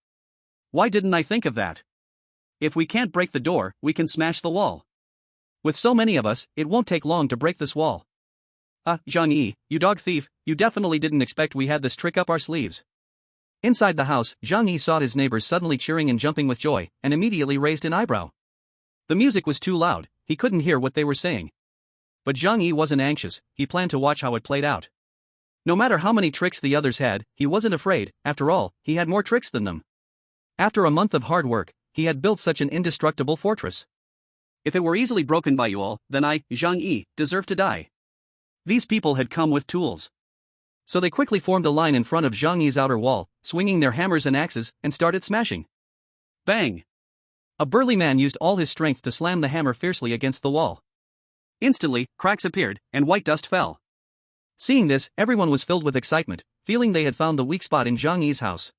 Why didn't I think of that? If we can't break the door, we can smash the wall. With so many of us, it won't take long to break this wall." Zhang Yi, you dog thief, you definitely didn't expect we had this trick up our sleeves." Inside the house, Zhang Yi saw his neighbors suddenly cheering and jumping with joy, and immediately raised an eyebrow. The music was too loud, he couldn't hear what they were saying. But Zhang Yi wasn't anxious, he planned to watch how it played out. No matter how many tricks the others had, he wasn't afraid, after all, he had more tricks than them. After a month of hard work, he had built such an indestructible fortress. If it were easily broken by you all, then I, Zhang Yi, deserve to die. These people had come with tools. So they quickly formed a line in front of Zhang Yi's outer wall, swinging their hammers and axes, and started smashing. Bang! A burly man used all his strength to slam the hammer fiercely against the wall. Instantly, cracks appeared, and white dust fell. Seeing this, everyone was filled with excitement, feeling they had found the weak spot in Zhang Yi's house.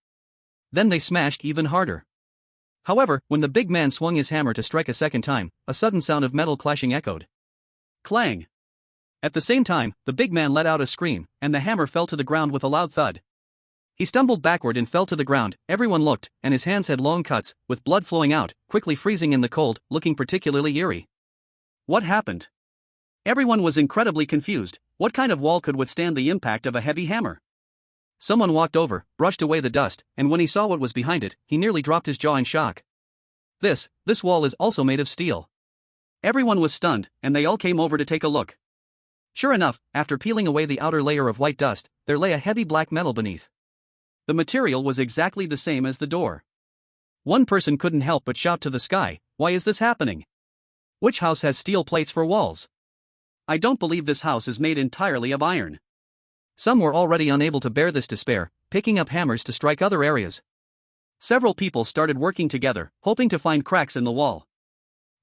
Then they smashed even harder. However, when the big man swung his hammer to strike a second time, a sudden sound of metal clashing echoed. Clang! At the same time, the big man let out a scream, and the hammer fell to the ground with a loud thud. He stumbled backward and fell to the ground. Everyone looked, and his hands had long cuts, with blood flowing out, quickly freezing in the cold, looking particularly eerie. What happened? Everyone was incredibly confused. What kind of wall could withstand the impact of a heavy hammer? Someone walked over, brushed away the dust, and when he saw what was behind it, he nearly dropped his jaw in shock. This wall is also made of steel. Everyone was stunned, and they all came over to take a look. Sure enough, after peeling away the outer layer of white dust, there lay a heavy black metal beneath. The material was exactly the same as the door. One person couldn't help but shout to the sky, "Why is this happening? Which house has steel plates for walls? I don't believe this house is made entirely of iron." Some were already unable to bear this despair, picking up hammers to strike other areas. Several people started working together, hoping to find cracks in the wall.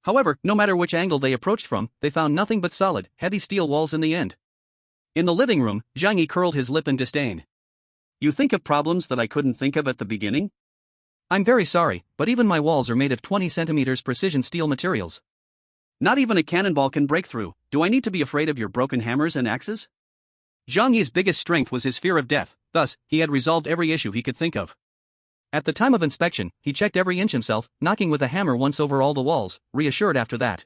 However, no matter which angle they approached from, they found nothing but solid, heavy steel walls in the end. In the living room, Zhang Yi curled his lip in disdain. "You think of problems that I couldn't think of at the beginning? I'm very sorry, but even my walls are made of 20 centimeters precision steel materials. Not even a cannonball can break through. Do I need to be afraid of your broken hammers and axes?" Zhang Yi's biggest strength was his fear of death, thus, he had resolved every issue he could think of. At the time of inspection, he checked every inch himself, knocking with a hammer once over all the walls, reassured after that.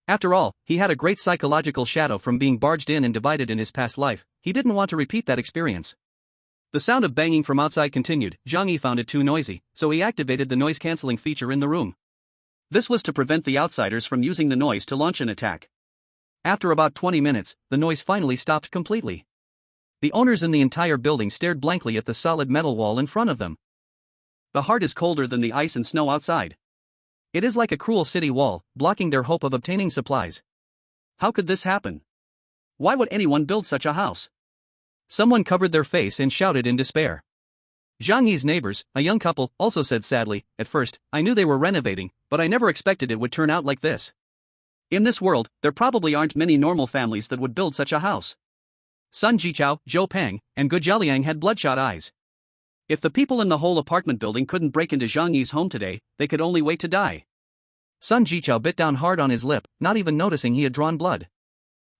After all, he had a great psychological shadow from being barged in and divided in his past life. He didn't want to repeat that experience. The sound of banging from outside continued. Zhang Yi found it too noisy, so he activated the noise-canceling feature in the room. This was to prevent the outsiders from using the noise to launch an attack. After about 20 minutes, the noise finally stopped completely. The owners in the entire building stared blankly at the solid metal wall in front of them. The heart is colder than the ice and snow outside. It is like a cruel city wall, blocking their hope of obtaining supplies. How could this happen? Why would anyone build such a house? Someone covered their face and shouted in despair. Zhang Yi's neighbors, a young couple, also said sadly, "At first, I knew they were renovating, but I never expected it would turn out like this. In this world, there probably aren't many normal families that would build such a house." Sun Jichao, Zhou Peng, and Gu Jialiang had bloodshot eyes. If the people in the whole apartment building couldn't break into Zhang Yi's home today, they could only wait to die. Sun Jichao bit down hard on his lip, not even noticing he had drawn blood.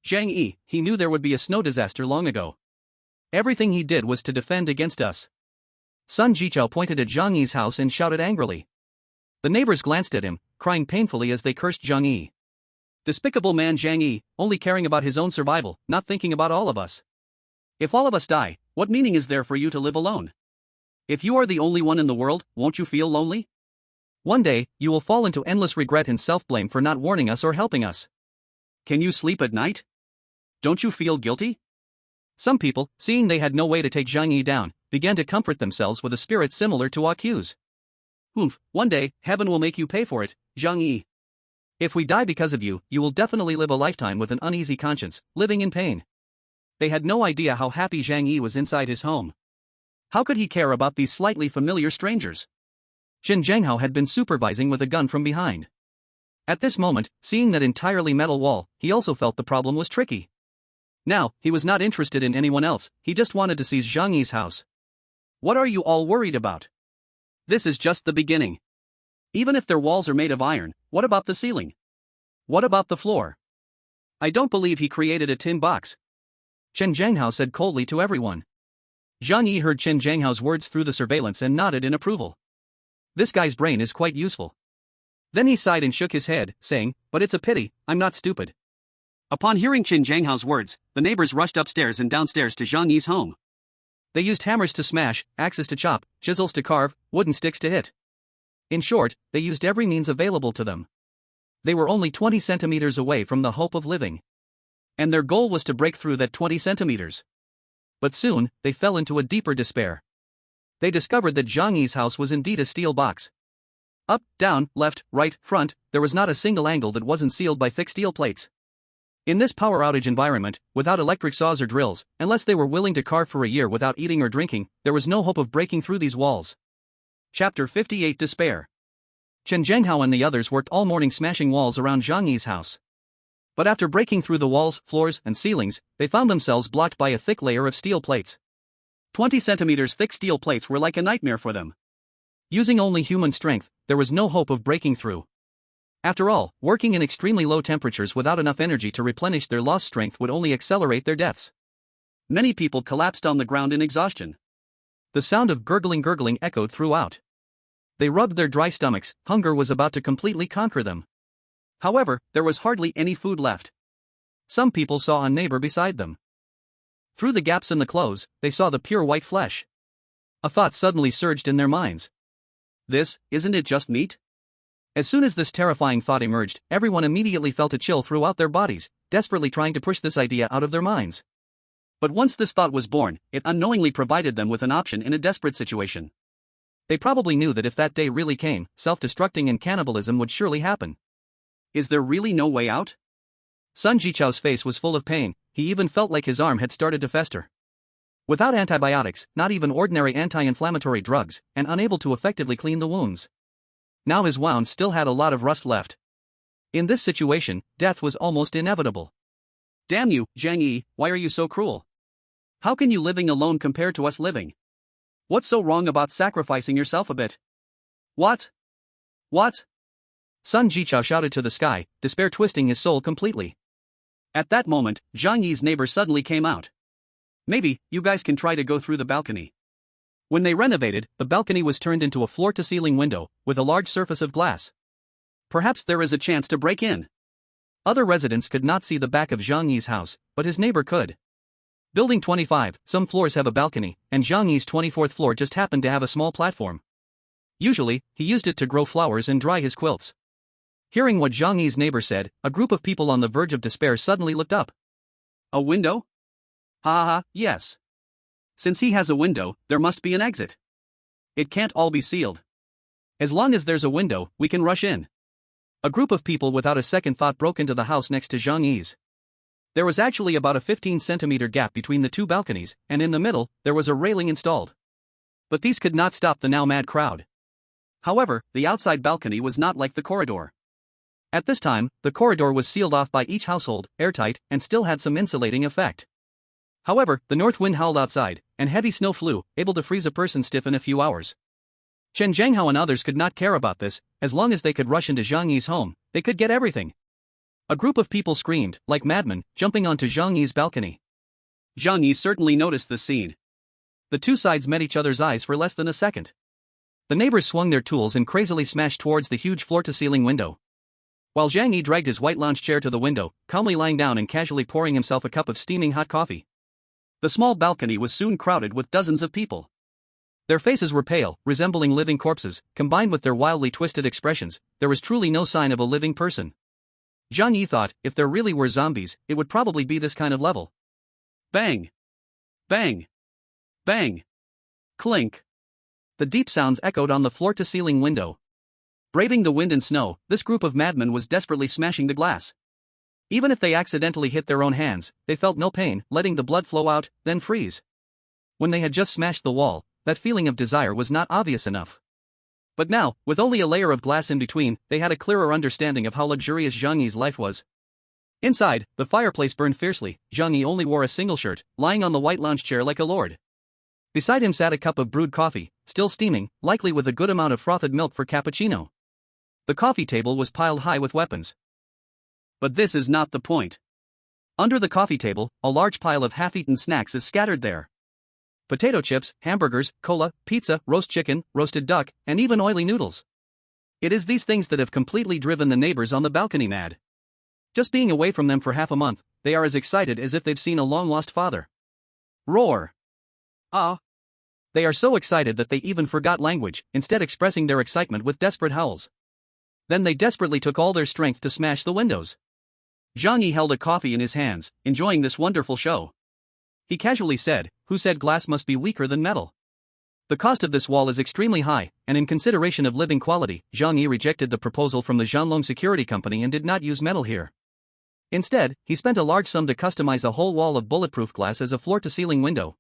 Zhang Yi, he knew there would be a snow disaster long ago. Everything he did was to defend against us. Sun Jichao pointed at Zhang Yi's house and shouted angrily. The neighbors glanced at him, crying painfully as they cursed Zhang Yi. Despicable man Zhang Yi, only caring about his own survival, not thinking about all of us. If all of us die, what meaning is there for you to live alone? If you are the only one in the world, won't you feel lonely? One day, you will fall into endless regret and self-blame for not warning us or helping us. Can you sleep at night? Don't you feel guilty? Some people, seeing they had no way to take Zhang Yi down, began to comfort themselves with a spirit similar to awakens. One day, heaven will make you pay for it, Zhang Yi. If we die because of you, you will definitely live a lifetime with an uneasy conscience, living in pain. They had no idea how happy Zhang Yi was inside his home. How could he care about these slightly familiar strangers? Qin Zhenghao had been supervising with a gun from behind. At this moment, seeing that entirely metal wall, he also felt the problem was tricky. Now, he was not interested in anyone else, he just wanted to seize Zhang Yi's house. What are you all worried about? This is just the beginning. Even if their walls are made of iron, what about the ceiling? What about the floor? I don't believe he created a tin box. Qin Zhenghao said coldly to everyone. Zhang Yi heard Qin Zhenghao's words through the surveillance and nodded in approval. This guy's brain is quite useful. Then he sighed and shook his head, saying, "But it's a pity, I'm not stupid." Upon hearing Qin Zhenghao's words, the neighbors rushed upstairs and downstairs to Zhang Yi's home. They used hammers to smash, axes to chop, chisels to carve, wooden sticks to hit. In short, they used every means available to them. They were only 20 centimeters away from the hope of living. And their goal was to break through that 20 centimeters. But soon, they fell into a deeper despair. They discovered that Zhang Yi's house was indeed a steel box. Up, down, left, right, front, there was not a single angle that wasn't sealed by thick steel plates. In this power outage environment, without electric saws or drills, unless they were willing to carve for a year without eating or drinking, there was no hope of breaking through these walls. Chapter 58 Despair. Qin Zhenghao and the others worked all morning smashing walls around Zhang Yi's house. But after breaking through the walls, floors, and ceilings, they found themselves blocked by a thick layer of steel plates. 20 centimeters thick steel plates were like a nightmare for them. Using only human strength, there was no hope of breaking through. After all, working in extremely low temperatures without enough energy to replenish their lost strength would only accelerate their deaths. Many people collapsed on the ground in exhaustion. The sound of gurgling echoed throughout. They rubbed their dry stomachs, hunger was about to completely conquer them. However, there was hardly any food left. Some people saw a neighbor beside them. Through the gaps in the clothes, they saw the pure white flesh. A thought suddenly surged in their minds. Isn't it just meat? As soon as this terrifying thought emerged, everyone immediately felt a chill throughout their bodies, desperately trying to push this idea out of their minds. But once this thought was born, it unknowingly provided them with an option in a desperate situation. They probably knew that if that day really came, self-destructing and cannibalism would surely happen. Is there really no way out? Sun Jichao's face was full of pain, he even felt like his arm had started to fester. Without antibiotics, not even ordinary anti-inflammatory drugs, and unable to effectively clean the wounds. Now his wounds still had a lot of rust left. In this situation, death was almost inevitable. Damn you, Zhang Yi, why are you so cruel? How can you living alone compare to us living? What's so wrong about sacrificing yourself a bit? What? Sun Jichao shouted to the sky, despair twisting his soul completely. At that moment, Zhang Yi's neighbor suddenly came out. Maybe, you guys can try to go through the balcony. When they renovated, the balcony was turned into a floor-to-ceiling window, with a large surface of glass. Perhaps there is a chance to break in. Other residents could not see the back of Zhang Yi's house, but his neighbor could. Building 25, some floors have a balcony, and Zhang Yi's 24th floor just happened to have a small platform. Usually, he used it to grow flowers and dry his quilts. Hearing what Zhang Yi's neighbor said, a group of people on the verge of despair suddenly looked up. A window? Yes. Since he has a window, there must be an exit. It can't all be sealed. As long as there's a window, we can rush in. A group of people without a second thought broke into the house next to Zhang Yi's. There was actually about a 15-centimeter gap between the two balconies, and in the middle, there was a railing installed. But these could not stop the now mad crowd. However, the outside balcony was not like the corridor. At this time, the corridor was sealed off by each household, airtight, and still had some insulating effect. However, the north wind howled outside, and heavy snow flew, able to freeze a person stiff in a few hours. Chen Zhanghao and others could not care about this, as long as they could rush into Zhang Yi's home, they could get everything. A group of people screamed, like madmen, jumping onto Zhang Yi's balcony. Zhang Yi certainly noticed this scene. The two sides met each other's eyes for less than a second. The neighbors swung their tools and crazily smashed towards the huge floor-to-ceiling window. While Zhang Yi dragged his white lounge chair to the window, calmly lying down and casually pouring himself a cup of steaming hot coffee. The small balcony was soon crowded with dozens of people. Their faces were pale, resembling living corpses, combined with their wildly twisted expressions, there was truly no sign of a living person. Zhang Yi thought, if there really were zombies, it would probably be this kind of level. Bang! Bang! Bang! Clink! The deep sounds echoed on the floor-to-ceiling window. Braving the wind and snow, this group of madmen was desperately smashing the glass. Even if they accidentally hit their own hands, they felt no pain, letting the blood flow out, then freeze. When they had just smashed the wall, that feeling of desire was not obvious enough. But now, with only a layer of glass in between, they had a clearer understanding of how luxurious Zhang Yi's life was. Inside, the fireplace burned fiercely. Zhang Yi only wore a single shirt, lying on the white lounge chair like a lord. Beside him sat a cup of brewed coffee, still steaming, likely with a good amount of frothed milk for cappuccino. The coffee table was piled high with weapons. But this is not the point. Under the coffee table, a large pile of half-eaten snacks is scattered there. Potato chips, hamburgers, cola, pizza, roast chicken, roasted duck, and even oily noodles. It is these things that have completely driven the neighbors on the balcony mad. Just being away from them for half a month, they are as excited as if they've seen a long-lost father. Roar! Ah! They are so excited that they even forgot language, instead expressing their excitement with desperate howls. Then they desperately took all their strength to smash the windows. Zhang Yi held a coffee in his hands, enjoying this wonderful show. He casually said, "Who said glass must be weaker than metal? The cost of this wall is extremely high, and in consideration of living quality, Zhang Yi rejected the proposal from the Zhanlong Security Company and did not use metal here. Instead, he spent a large sum to customize a whole wall of bulletproof glass as a floor-to-ceiling window.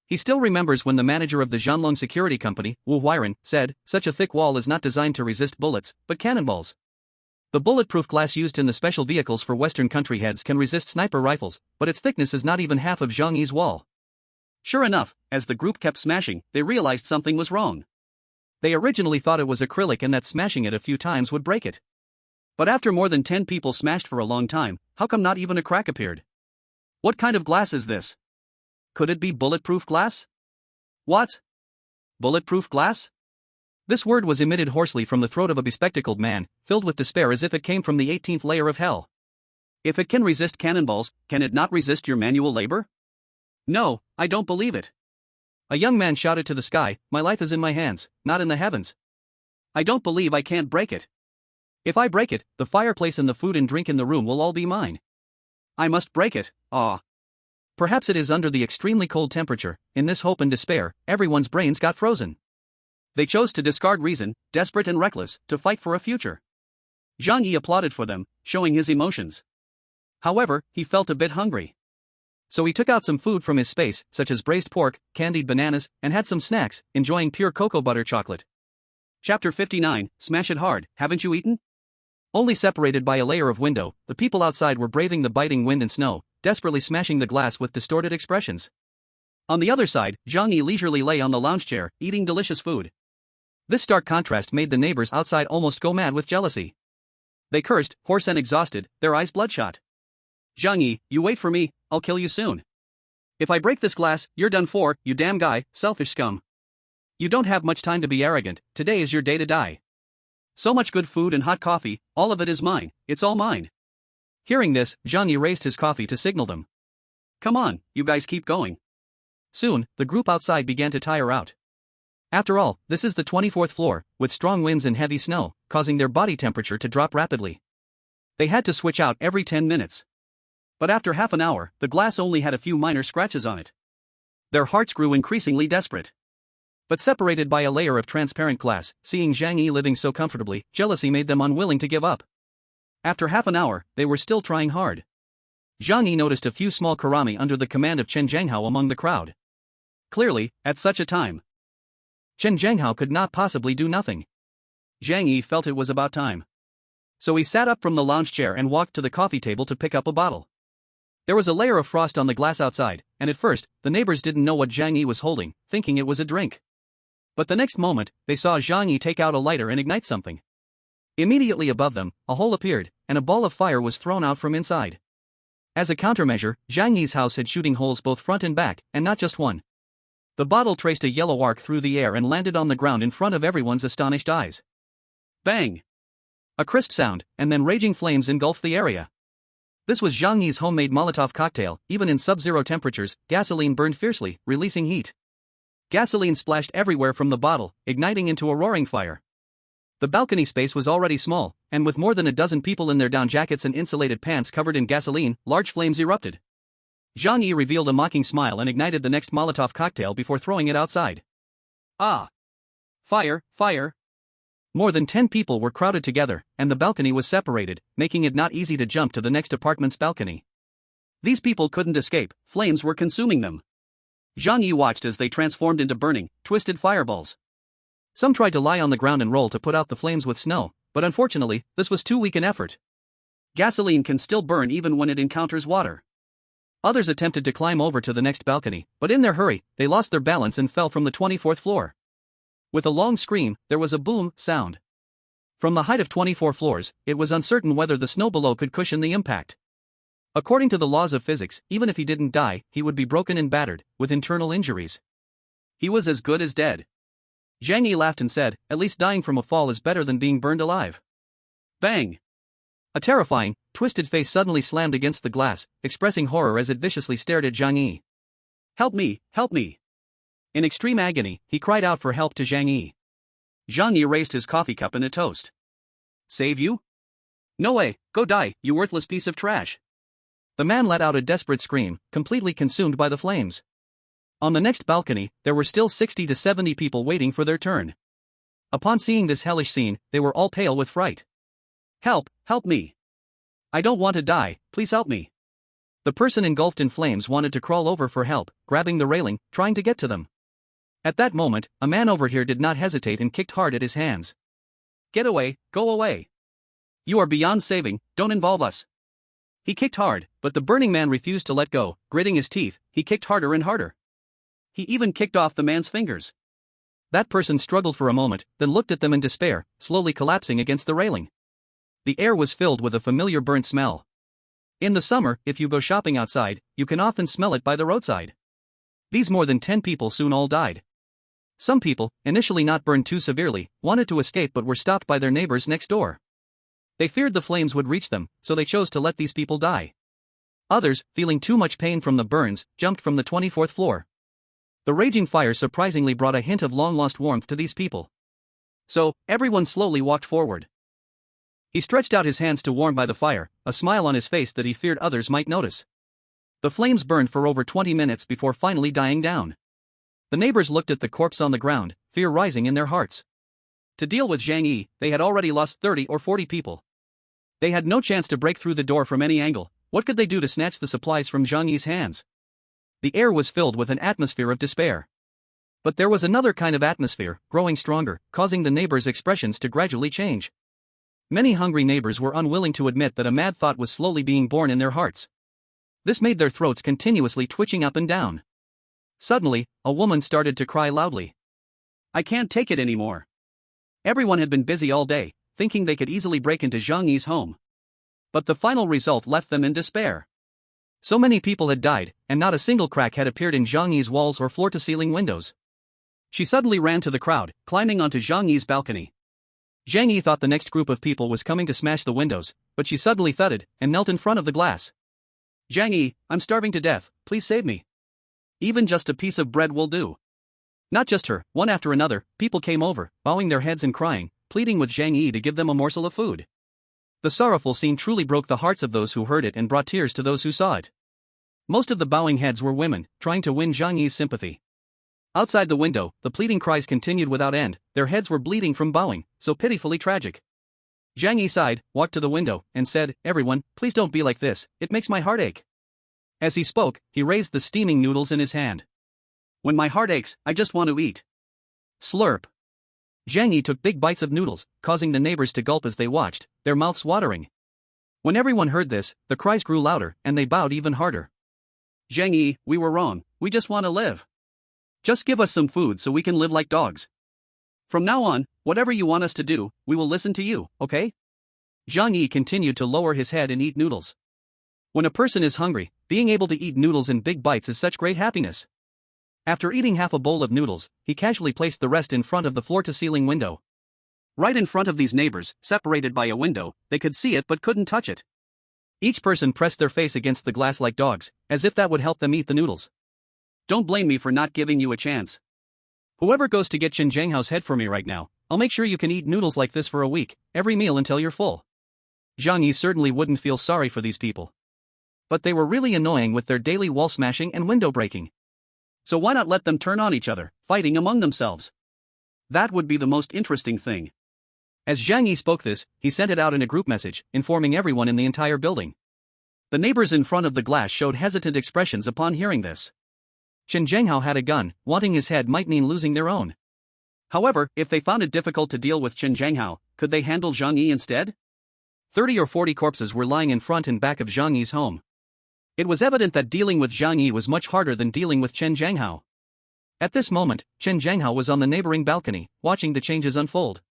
He still remembers when the manager of the Zhanlong Security Company, Wu Huiren, said, such a thick wall is not designed to resist bullets, but cannonballs. The bulletproof glass used in the special vehicles for Western country heads can resist sniper rifles, but its thickness is not even half of Zhang Yi's wall." Sure enough, as the group kept smashing, they realized something was wrong. They originally thought it was acrylic and that smashing it a few times would break it. But after more than 10 people smashed for a long time, how come not even a crack appeared? What kind of glass is this? Could it be bulletproof glass? What? Bulletproof glass? This word was emitted hoarsely from the throat of a bespectacled man, filled with despair as if it came from the 18th layer of hell. If it can resist cannonballs, can it not resist your manual labor? No, I don't believe it. A young man shouted to the sky, "My life is in my hands, not in the heavens. I don't believe I can't break it. If I break it, the fireplace and the food and drink in the room will all be mine. I must break it, ah." Perhaps it is under the extremely cold temperature, in this hope and despair, everyone's brains got frozen. They chose to discard reason, desperate and reckless, to fight for a future. Zhang Yi applauded for them, showing his emotions. However, he felt a bit hungry. So he took out some food from his space, such as braised pork, candied bananas, and had some snacks, enjoying pure cocoa butter chocolate. Chapter 59, Smash It Hard, Haven't You Eaten? Only separated by a layer of window, the people outside were braving the biting wind and snow, desperately smashing the glass with distorted expressions. On the other side, Zhang Yi leisurely lay on the lounge chair, eating delicious food. This stark contrast made the neighbors outside almost go mad with jealousy. They cursed, hoarse and exhausted, their eyes bloodshot. "Zhang Yi, you wait for me, I'll kill you soon. If I break this glass, you're done for, you damn guy, selfish scum. You don't have much time to be arrogant, today is your day to die. So much good food and hot coffee, all of it is mine, it's all mine." Hearing this, Zhang Yi raised his coffee to signal them. "Come on, you guys keep going." Soon, the group outside began to tire out. After all, this is the 24th floor, with strong winds and heavy snow, causing their body temperature to drop rapidly. They had to switch out every 10 minutes. But after half an hour, the glass only had a few minor scratches on it. Their hearts grew increasingly desperate. But separated by a layer of transparent glass, seeing Zhang Yi living so comfortably, jealousy made them unwilling to give up. After half an hour, they were still trying hard. Zhang Yi noticed a few small karami under the command of Chen Zhenghao among the crowd. Clearly, at such a time, Chen Zhenghao could not possibly do nothing. Zhang Yi felt it was about time. So he sat up from the lounge chair and walked to the coffee table to pick up a bottle. There was a layer of frost on the glass outside, and at first, the neighbors didn't know what Zhang Yi was holding, thinking it was a drink. But the next moment, they saw Zhang Yi take out a lighter and ignite something. Immediately above them, a hole appeared, and a ball of fire was thrown out from inside. As a countermeasure, Zhang Yi's house had shooting holes both front and back, and not just one. The bottle traced a yellow arc through the air and landed on the ground in front of everyone's astonished eyes. Bang! A crisp sound, and then raging flames engulfed the area. This was Zhang Yi's homemade Molotov cocktail. Even in sub-zero temperatures, gasoline burned fiercely, releasing heat. Gasoline splashed everywhere from the bottle, igniting into a roaring fire. The balcony space was already small, and with more than a dozen people in their down jackets and insulated pants covered in gasoline, large flames erupted. Zhang Yi revealed a mocking smile and ignited the next Molotov cocktail before throwing it outside. Ah! Fire, fire! More than 10 people were crowded together, and the balcony was separated, making it not easy to jump to the next apartment's balcony. These people couldn't escape, flames were consuming them. Zhang Yi watched as they transformed into burning, twisted fireballs. Some tried to lie on the ground and roll to put out the flames with snow, but unfortunately, this was too weak an effort. Gasoline can still burn even when it encounters water. Others attempted to climb over to the next balcony, but in their hurry, they lost their balance and fell from the 24th floor. With a long scream, there was a boom sound. From the height of 24 floors, it was uncertain whether the snow below could cushion the impact. According to the laws of physics, even if he didn't die, he would be broken and battered, with internal injuries. He was as good as dead. Zhang Yi laughed and said, "At least dying from a fall is better than being burned alive." Bang! A terrifying, twisted face suddenly slammed against the glass, expressing horror as it viciously stared at Zhang Yi. "Help me, help me!" In extreme agony, he cried out for help to Zhang Yi. Zhang Yi raised his coffee cup in a toast. "Save you? No way, go die, you worthless piece of trash." The man let out a desperate scream, completely consumed by the flames. On the next balcony, there were still 60 to 70 people waiting for their turn. Upon seeing this hellish scene, they were all pale with fright. "Help, help me! I don't want to die, please help me!" The person engulfed in flames wanted to crawl over for help, grabbing the railing, trying to get to them. At that moment, a man over here did not hesitate and kicked hard at his hands. "Get away, go away! You are beyond saving, don't involve us!" He kicked hard, but the burning man refused to let go. Gritting his teeth, he kicked harder and harder. He even kicked off the man's fingers. That person struggled for a moment, then looked at them in despair, slowly collapsing against the railing. The air was filled with a familiar burnt smell. In the summer, if you go shopping outside, you can often smell it by the roadside. These more than 10 people soon all died. Some people, initially not burned too severely, wanted to escape but were stopped by their neighbors next door. They feared the flames would reach them, so they chose to let these people die. Others, feeling too much pain from the burns, jumped from the 24th floor. The raging fire surprisingly brought a hint of long-lost warmth to these people. So, everyone slowly walked forward. He stretched out his hands to warm by the fire, a smile on his face that he feared others might notice. The flames burned for over 20 minutes before finally dying down. The neighbors looked at the corpse on the ground, fear rising in their hearts. To deal with Zhang Yi, they had already lost 30 or 40 people. They had no chance to break through the door from any angle. What could they do to snatch the supplies from Zhang Yi's hands? The air was filled with an atmosphere of despair. But there was another kind of atmosphere, growing stronger, causing the neighbors' expressions to gradually change. Many hungry neighbors were unwilling to admit that a mad thought was slowly being born in their hearts. This made their throats continuously twitching up and down. Suddenly, a woman started to cry loudly. "I can't take it anymore." Everyone had been busy all day, thinking they could easily break into Zhang Yi's home. But the final result left them in despair. So many people had died, and not a single crack had appeared in Zhang Yi's walls or floor-to-ceiling windows. She suddenly ran to the crowd, climbing onto Zhang Yi's balcony. Zhang Yi thought the next group of people was coming to smash the windows, but she suddenly thudded and knelt in front of the glass. "Zhang Yi, I'm starving to death, please save me. Even just a piece of bread will do." Not just her, one after another, people came over, bowing their heads and crying, pleading with Zhang Yi to give them a morsel of food. The sorrowful scene truly broke the hearts of those who heard it and brought tears to those who saw it. Most of the bowing heads were women, trying to win Zhang Yi's sympathy. Outside the window, the pleading cries continued without end, their heads were bleeding from bowing, so pitifully tragic. Zhang Yi sighed, walked to the window, and said, "Everyone, please don't be like this, it makes my heart ache." As he spoke, he raised the steaming noodles in his hand. When my heart aches, I just want to eat. Slurp. Zhang Yi took big bites of noodles, causing the neighbors to gulp as they watched, their mouths watering. When everyone heard this, the cries grew louder, and they bowed even harder. Zhang Yi, we were wrong, we just want to live. Just give us some food so we can live like dogs. From now on, whatever you want us to do, we will listen to you, okay? Zhang Yi continued to lower his head and eat noodles. When a person is hungry, being able to eat noodles in big bites is such great happiness. After eating half a bowl of noodles, he casually placed the rest in front of the floor-to-ceiling window. Right in front of these neighbors, separated by a window, they could see it but couldn't touch it. Each person pressed their face against the glass like dogs, as if that would help them eat the noodles. Don't blame me for not giving you a chance. Whoever goes to get Chen Zhanghao's head for me right now, I'll make sure you can eat noodles like this for a week, every meal until you're full. Zhang Yi certainly wouldn't feel sorry for these people. But they were really annoying with their daily wall smashing and window breaking. So why not let them turn on each other, fighting among themselves? That would be the most interesting thing. As Zhang Yi spoke this, he sent it out in a group message, informing everyone in the entire building. The neighbors in front of the glass showed hesitant expressions upon hearing this. Chen Zhanghao had a gun, wanting his head might mean losing their own. However, if they found it difficult to deal with Chen Zhanghao, could they handle Zhang Yi instead? 30 or 40 corpses were lying in front and back of Zhang Yi's home. It was evident that dealing with Zhang Yi was much harder than dealing with Chen Zhanghao. At this moment, Chen Zhanghao was on the neighboring balcony, watching the changes unfold.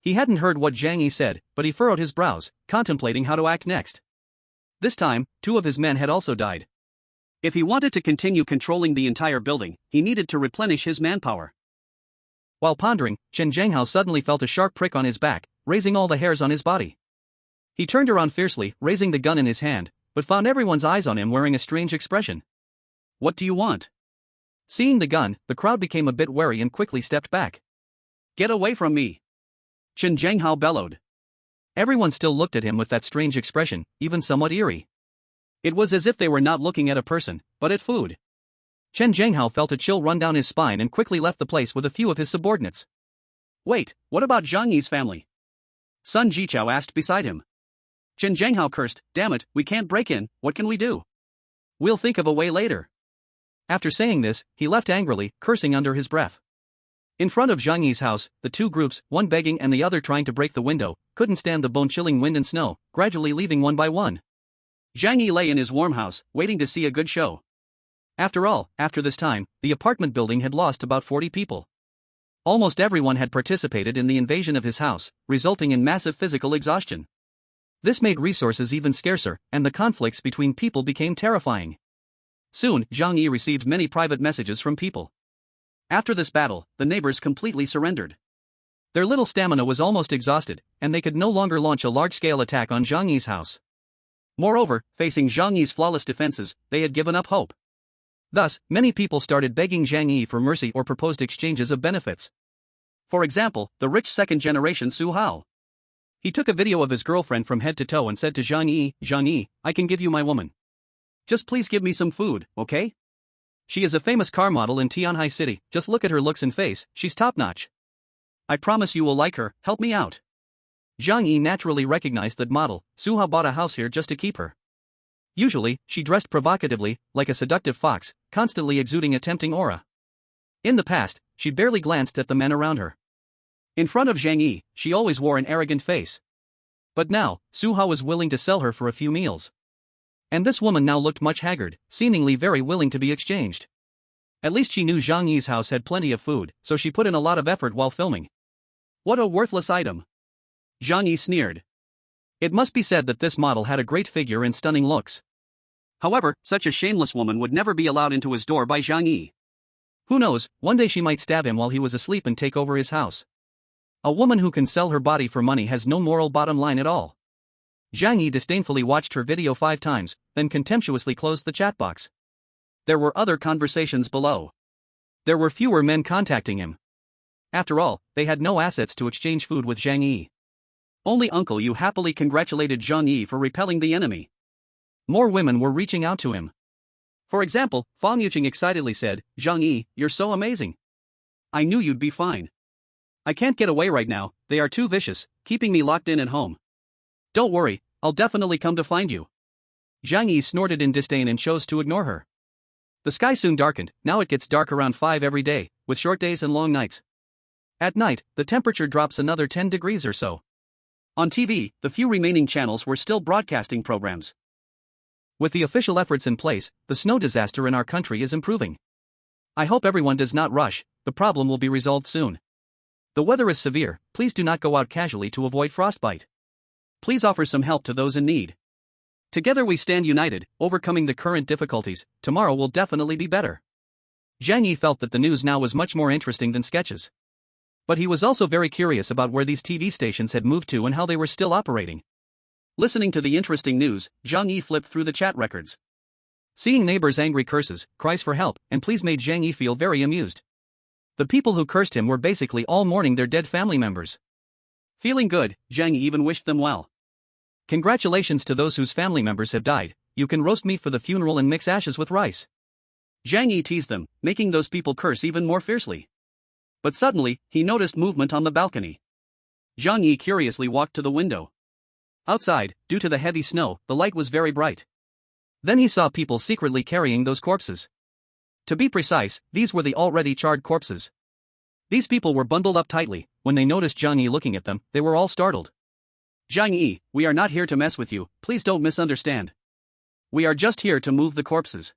He hadn't heard what Zhang Yi said, but he furrowed his brows, contemplating how to act next. This time, 2 of his men had also died. If he wanted to continue controlling the entire building, he needed to replenish his manpower. While pondering, Chen Zhanghao suddenly felt a sharp prick on his back, raising all the hairs on his body. He turned around fiercely, raising the gun in his hand, but found everyone's eyes on him wearing a strange expression. What do you want? Seeing the gun, the crowd became a bit wary and quickly stepped back. Get away from me! Chen Zhanghao bellowed. Everyone still looked at him with that strange expression, even somewhat eerie. It was as if they were not looking at a person, but at food. Chen Zhanghao felt a chill run down his spine and quickly left the place with a few of his subordinates. Wait, what about Zhang Yi's family? Sun Jichao asked beside him. Chen Zhanghao cursed, damn it, we can't break in, what can we do? We'll think of a way later. After saying this, he left angrily, cursing under his breath. In front of Zhang Yi's house, the 2 groups, one begging and the other trying to break the window, couldn't stand the bone-chilling wind and snow, gradually leaving one by one. Zhang Yi lay in his warm house, waiting to see a good show. After all, after this time, the apartment building had lost about 40 people. Almost everyone had participated in the invasion of his house, resulting in massive physical exhaustion. This made resources even scarcer, and the conflicts between people became terrifying. Soon, Zhang Yi received many private messages from people. After this battle, the neighbors completely surrendered. Their little stamina was almost exhausted, and they could no longer launch a large-scale attack on Zhang Yi's house. Moreover, facing Zhang Yi's flawless defenses, they had given up hope. Thus, many people started begging Zhang Yi for mercy or proposed exchanges of benefits. For example, the rich second-generation Su Hao. He took a video of his girlfriend from head to toe and said to Zhang Yi, I can give you my woman. Just please give me some food, okay? She is a famous car model in Tianhai City, just look at her looks and face, she's top-notch. I promise you will like her, help me out. Zhang Yi naturally recognized that model. Su Hao bought a house here just to keep her. Usually, she dressed provocatively, like a seductive fox, constantly exuding a tempting aura. In the past, she barely glanced at the men around her. In front of Zhang Yi, she always wore an arrogant face. But now, Su Hao was willing to sell her for a few meals. And this woman now looked much haggard, seemingly very willing to be exchanged. At least she knew Zhang Yi's house had plenty of food, so she put in a lot of effort while filming. What a worthless item! Zhang Yi sneered. It must be said that this model had a great figure and stunning looks. However, such a shameless woman would never be allowed into his door by Zhang Yi. Who knows, one day she might stab him while he was asleep and take over his house. A woman who can sell her body for money has no moral bottom line at all. Zhang Yi disdainfully watched her video 5 times, then contemptuously closed the chat box. There were other conversations below. There were fewer men contacting him. After all, they had no assets to exchange food with Zhang Yi. Only Uncle Yu happily congratulated Zhang Yi for repelling the enemy. More women were reaching out to him. For example, Fang Yuqing excitedly said, Zhang Yi, you're so amazing. I knew you'd be fine. I can't get away right now, they are too vicious, keeping me locked in at home. Don't worry, I'll definitely come to find you. Zhang Yi snorted in disdain and chose to ignore her. The sky soon darkened. Now it gets dark around 5 every day, with short days and long nights. At night, the temperature drops another 10 degrees or so. On TV, the few remaining channels were still broadcasting programs. With the official efforts in place, the snow disaster in our country is improving. I hope everyone does not rush, the problem will be resolved soon. The weather is severe, please do not go out casually to avoid frostbite. Please offer some help to those in need. Together we stand united, overcoming the current difficulties. Tomorrow will definitely be better. Zhang Yi felt that the news now was much more interesting than sketches. But he was also very curious about where these TV stations had moved to and how they were still operating. Listening to the interesting news, Zhang Yi flipped through the chat records. Seeing neighbors' angry curses, cries for help, and pleas made Zhang Yi feel very amused. The people who cursed him were basically all mourning their dead family members. Feeling good, Zhang Yi even wished them well. Congratulations to those whose family members have died, you can roast meat for the funeral and mix ashes with rice. Zhang Yi teased them, making those people curse even more fiercely. But suddenly, he noticed movement on the balcony. Zhang Yi curiously walked to the window. Outside, due to the heavy snow, the light was very bright. Then he saw people secretly carrying those corpses. To be precise, these were the already charred corpses. These people were bundled up tightly. When they noticed Zhang Yi looking at them, they were all startled. Zhang Yi, we are not here to mess with you, please don't misunderstand. We are just here to move the corpses.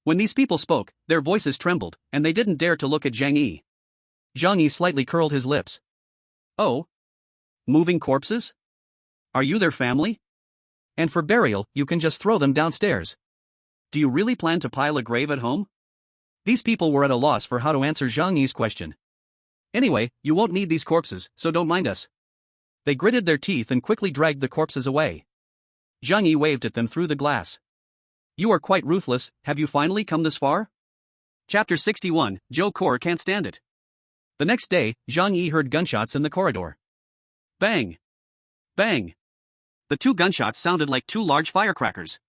When these people spoke, their voices trembled, and they didn't dare to look at Zhang Yi. Zhang Yi slightly curled his lips. Oh? Moving corpses? Are you their family? And for burial, you can just throw them downstairs. Do you really plan to pile a grave at home? These people were at a loss for how to answer Zhang Yi's question. Anyway, you won't need these corpses, so don't mind us. They gritted their teeth and quickly dragged the corpses away. Zhang Yi waved at them through the glass. You are quite ruthless, have you finally come this far? Chapter 61, Zhou Kor can't stand it. The next day, Zhang Yi heard gunshots in the corridor. Bang! Bang! The 2 gunshots sounded like 2 large firecrackers.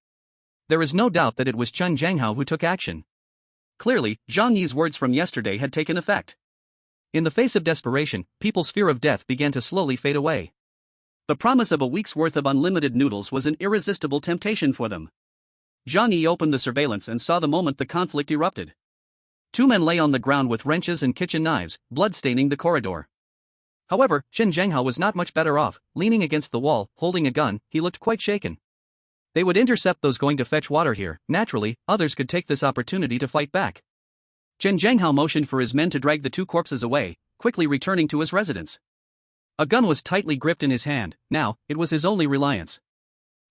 There is no doubt that it was Chen Zhanghao who took action. Clearly, Zhang Yi's words from yesterday had taken effect. In the face of desperation, people's fear of death began to slowly fade away. The promise of a week's worth of unlimited noodles was an irresistible temptation for them. Zhang Yi opened the surveillance and saw the moment the conflict erupted. 2 men lay on the ground with wrenches and kitchen knives, blood staining the corridor. However, Chen Zhanghao was not much better off. Leaning against the wall, holding a gun, he looked quite shaken. They would intercept those going to fetch water here. Naturally, others could take this opportunity to fight back. Chen Zhanghao motioned for his men to drag the 2 corpses away, quickly returning to his residence. A gun was tightly gripped in his hand. Now, it was his only reliance.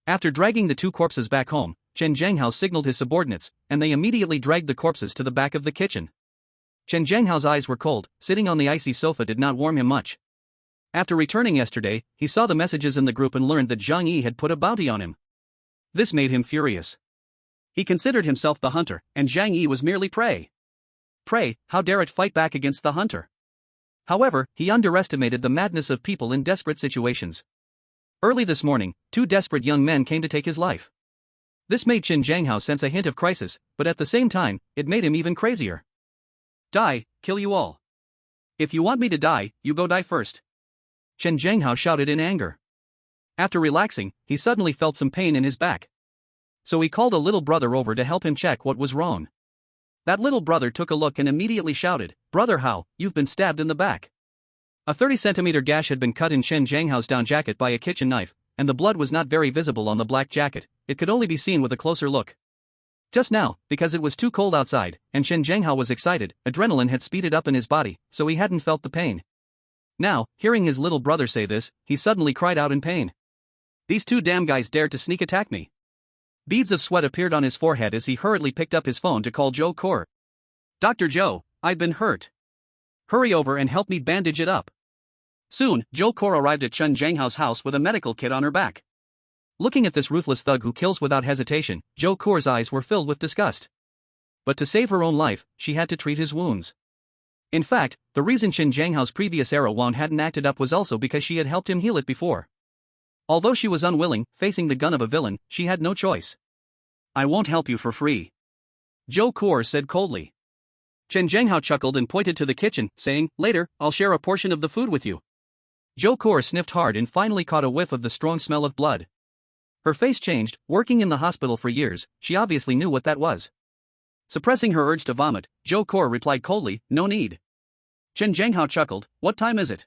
After dragging the 2 corpses back home, Chen Zhanghao signaled his subordinates, and they immediately dragged the corpses to the back of the kitchen. Chen Zhanghao's eyes were cold. Sitting on the icy sofa did not warm him much. After returning yesterday, he saw the messages in the group and learned that Zhang Yi had put a bounty on him. This made him furious. He considered himself the hunter, and Zhang Yi was merely prey. Prey, how dare it fight back against the hunter? However, he underestimated the madness of people in desperate situations. Early this morning, 2 desperate young men came to take his life. This made Chen Zhanghao sense a hint of crisis, but at the same time, it made him even crazier. Die, kill you all. If you want me to die, you go die first. Chen Zhanghao shouted in anger. After relaxing, he suddenly felt some pain in his back. So he called a little brother over to help him check what was wrong. That little brother took a look and immediately shouted, "Brother Hao, you've been stabbed in the back." A 30-centimeter gash had been cut in Chen Zhanghao's down jacket by a kitchen knife, and the blood was not very visible on the black jacket. It could only be seen with a closer look. Just now, because it was too cold outside, and Chen Zhanghao was excited, adrenaline had speeded up in his body, so he hadn't felt the pain. Now, hearing his little brother say this, he suddenly cried out in pain. These 2 damn guys dared to sneak attack me. Beads of sweat appeared on his forehead as he hurriedly picked up his phone to call Zhou Kor. Dr. Zhou, I've been hurt. Hurry over and help me bandage it up. Soon, Zhou Kor arrived at Chen Zhanghao's house with a medical kit on her back. Looking at this ruthless thug who kills without hesitation, Zhou Kor's eyes were filled with disgust. But to save her own life, she had to treat his wounds. In fact, the reason Chen Zhanghao's previous arrow wound hadn't acted up was also because she had helped him heal it before. Although she was unwilling, facing the gun of a villain, she had no choice. I won't help you for free. Zhou Kor said coldly. Chen Zhanghao chuckled and pointed to the kitchen, saying, later, I'll share a portion of the food with you. Zhou Kor sniffed hard and finally caught a whiff of the strong smell of blood. Her face changed. Working in the hospital for years, she obviously knew what that was. Suppressing her urge to vomit, Zhou Core replied coldly, "No need." Chen Zhanghao chuckled, "What time is it?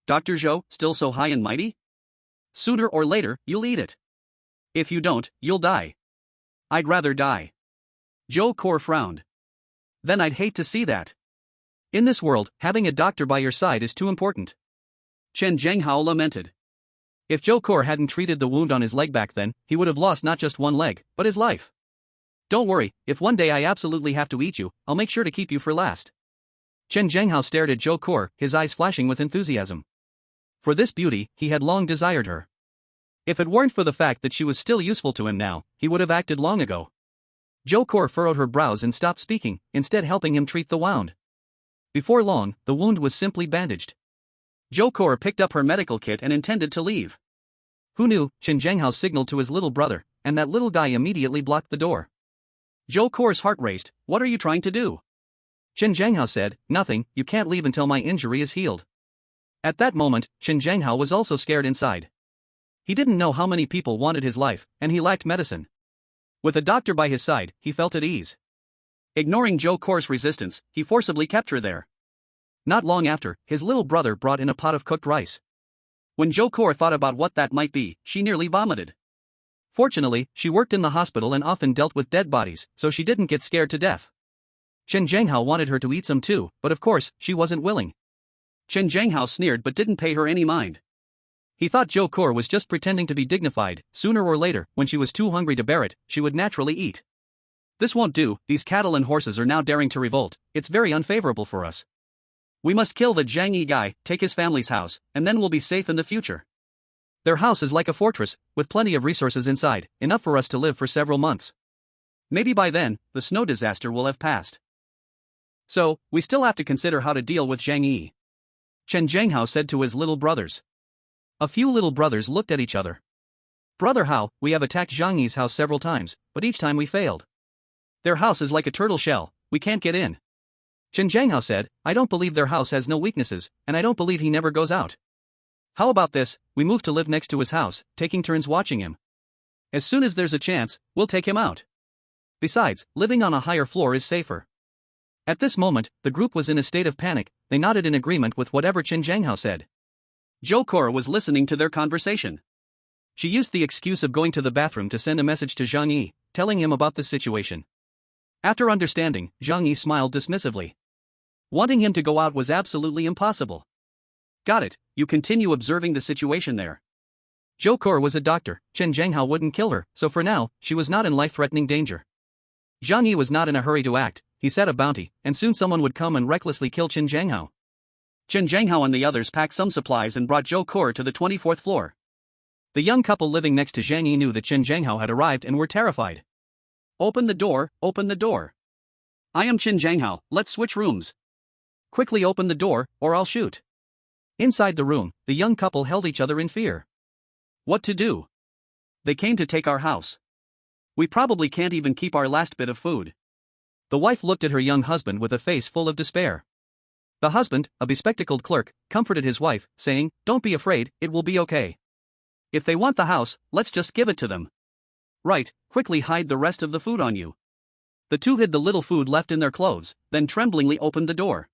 Dr. Zhou, still so high and mighty? Sooner or later, you'll eat it. If you don't, you'll die." "I'd rather die." Zhou Core frowned. "Then I'd hate to see that. In this world, having a doctor by your side is too important." Chen Zhanghao lamented. If Zhou Core hadn't treated the wound on his leg back then, he would have lost not just one leg, but his life. "Don't worry, if one day I absolutely have to eat you, I'll make sure to keep you for last." Chen Zhanghao stared at Zhou Core, his eyes flashing with enthusiasm. For this beauty, he had long desired her. If it weren't for the fact that she was still useful to him now, he would have acted long ago. Zhou Core furrowed her brows and stopped speaking, instead helping him treat the wound. Before long, the wound was simply bandaged. Zhou Core picked up her medical kit and intended to leave. Who knew? Chen Zhanghao signaled to his little brother, and that little guy immediately blocked the door. Zhou Core's heart raced. "What are you trying to do?" Chen Zhanghao said, "Nothing, you can't leave until my injury is healed." At that moment, Chen Zhanghao was also scared inside. He didn't know how many people wanted his life, and he lacked medicine. With a doctor by his side, he felt at ease. Ignoring Zhou Core's resistance, he forcibly kept her there. Not long after, his little brother brought in a pot of cooked rice. When Zhou Core thought about what that might be, she nearly vomited. Fortunately, she worked in the hospital and often dealt with dead bodies, so she didn't get scared to death. Chen Zhanghao wanted her to eat some too, but of course, she wasn't willing. Chen Zhanghao sneered but didn't pay her any mind. He thought Zhou Core was just pretending to be dignified. Sooner or later, when she was too hungry to bear it, she would naturally eat. "This won't do, these cattle and horses are now daring to revolt, it's very unfavorable for us. We must kill the Zhang Yi guy, take his family's house, and then we'll be safe in the future. Their house is like a fortress, with plenty of resources inside, enough for us to live for several months. Maybe by then, the snow disaster will have passed. So, we still have to consider how to deal with Zhang Yi." Chen Zhanghao said to his little brothers. A few little brothers looked at each other. "Brother Hao, we have attacked Zhang Yi's house several times, but each time we failed. Their house is like a turtle shell, we can't get in." Chen Zhanghao said, "I don't believe their house has no weaknesses, and I don't believe he never goes out. How about this, we move to live next to his house, taking turns watching him. As soon as there's a chance, we'll take him out. Besides, living on a higher floor is safer." At this moment, the group was in a state of panic. They nodded in agreement with whatever Chen Zhanghao said. Zhou Core was listening to their conversation. She used the excuse of going to the bathroom to send a message to Zhang Yi, telling him about the situation. After understanding, Zhang Yi smiled dismissively. Wanting him to go out was absolutely impossible. "Got it, you continue observing the situation there." Zhou Core was a doctor. Chen Zhanghao wouldn't kill her, so for now, she was not in life-threatening danger. Zhang Yi was not in a hurry to act. He set a bounty, and soon someone would come and recklessly kill Chen Zhanghao. Chen Zhanghao and the others packed some supplies and brought Zhou Core to the 24th floor. The young couple living next to Zhang Yi knew that Chen Zhanghao had arrived and were terrified. Open the door, open the door. I am Chen Zhanghao, let's switch rooms. Quickly open the door, or I'll shoot." Inside the room, the young couple held each other in fear. What to do? They came to take our house. We probably can't even keep our last bit of food. The wife looked at her young husband with a face full of despair. The husband, a bespectacled clerk, comforted his wife, saying, "Don't be afraid, it will be okay. If they want the house, let's just give it to them. Right, quickly hide the rest of the food on you." The two hid the little food left in their clothes, then tremblingly opened the door.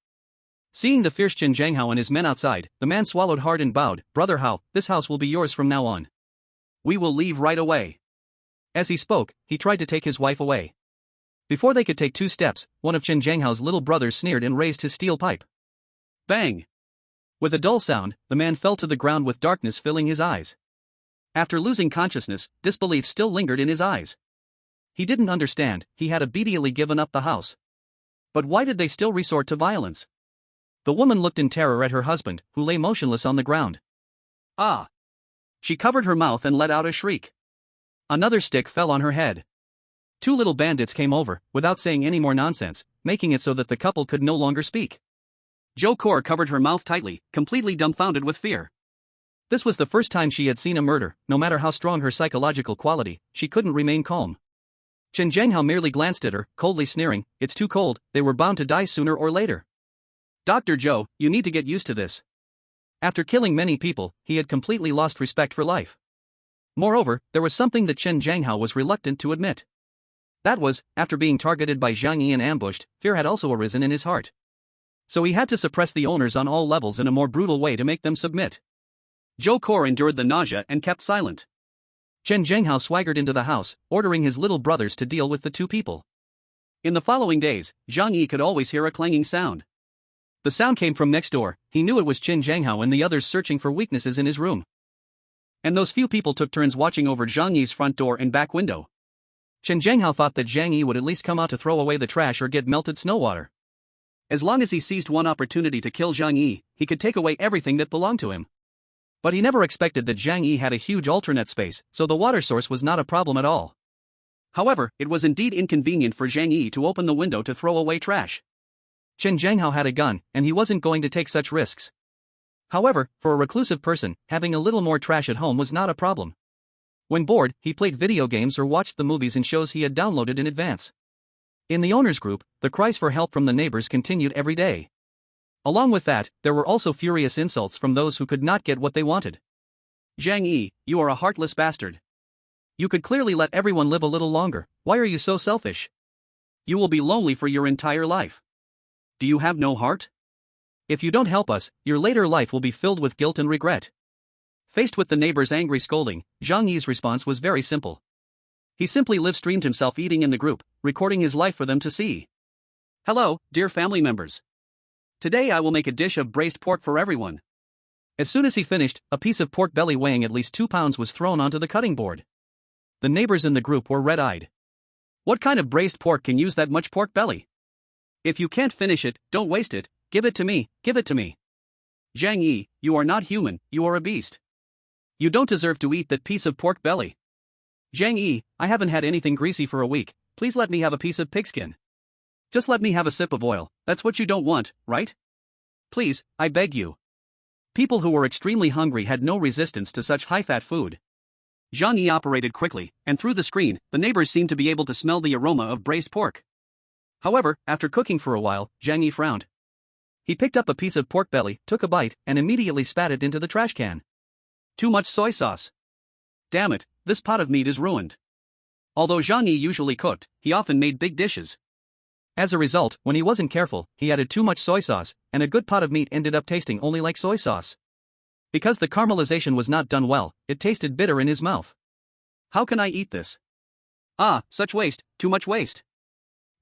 Seeing the fierce Chen Zhanghao and his men outside, the man swallowed hard and bowed. "Brother Hao, this house will be yours from now on. We will leave right away." As he spoke, he tried to take his wife away. Before they could take 2 steps, one of Chen Zhanghao's little brothers sneered and raised his steel pipe. Bang! With a dull sound, the man fell to the ground with darkness filling his eyes. After losing consciousness, disbelief still lingered in his eyes. He didn't understand, he had obediently given up the house. But why did they still resort to violence? The woman looked in terror at her husband, who lay motionless on the ground. Ah! She covered her mouth and let out a shriek. Another stick fell on her head. 2 little bandits came over, without saying any more nonsense, making it so that the couple could no longer speak. Zhou Core covered her mouth tightly, completely dumbfounded with fear. This was the first time she had seen a murder. No matter how strong her psychological quality, she couldn't remain calm. Chen Zhanghao merely glanced at her, coldly sneering, "It's too cold, they were bound to die sooner or later. Dr. Zhou, you need to get used to this." After killing many people, he had completely lost respect for life. Moreover, there was something that Chen Zhanghao was reluctant to admit. That was, after being targeted by Zhang Yi and ambushed, fear had also arisen in his heart. So he had to suppress the owners on all levels in a more brutal way to make them submit. Zhou Kor endured the nausea and kept silent. Chen Zhanghao swaggered into the house, ordering his little brothers to deal with the two people. In the following days, Zhang Yi could always hear a clanging sound. The sound came from next door. He knew it was Chen Zhanghao and the others searching for weaknesses in his room. And those few people took turns watching over Zhang Yi's front door and back window. Chen Zhanghao thought that Zhang Yi would at least come out to throw away the trash or get melted snow water. As long as he seized one opportunity to kill Zhang Yi, he could take away everything that belonged to him. But he never expected that Zhang Yi had a huge alternate space, so the water source was not a problem at all. However, it was indeed inconvenient for Zhang Yi to open the window to throw away trash. Chen Zhanghao had a gun, and he wasn't going to take such risks. However, for a reclusive person, having a little more trash at home was not a problem. When bored, he played video games or watched the movies and shows he had downloaded in advance. In the owners' group, the cries for help from the neighbors continued every day. Along with that, there were also furious insults from those who could not get what they wanted. Zhang Yi, you are a heartless bastard. You could clearly let everyone live a little longer. Why are you so selfish? You will be lonely for your entire life. Do you have no heart? If you don't help us, your later life will be filled with guilt and regret. Faced with the neighbor's angry scolding, Zhang Yi's response was very simple. He simply live-streamed himself eating in the group, recording his life for them to see. Hello, dear family members. Today I will make a dish of braised pork for everyone. As soon as he finished, a piece of pork belly weighing at least 2 pounds was thrown onto the cutting board. The neighbors in the group were red-eyed. What kind of braised pork can use that much pork belly? If you can't finish it, don't waste it. Give it to me, give it to me. Zhang Yi, you are not human, you are a beast. You don't deserve to eat that piece of pork belly. Zhang Yi, I haven't had anything greasy for a week, please let me have a piece of pigskin. Just let me have a sip of oil, that's what you don't want, right? Please, I beg you. People who were extremely hungry had no resistance to such high-fat food. Zhang Yi operated quickly, and through the screen, the neighbors seemed to be able to smell the aroma of braised pork. However, after cooking for a while, Zhang Yi frowned. He picked up a piece of pork belly, took a bite, and immediately spat it into the trash can. Too much soy sauce. Damn it, this pot of meat is ruined. Although Zhang Yi usually cooked, he often made big dishes. As a result, when he wasn't careful, he added too much soy sauce, and a good pot of meat ended up tasting only like soy sauce. Because the caramelization was not done well, it tasted bitter in his mouth. How can I eat this? Ah, such waste, too much waste.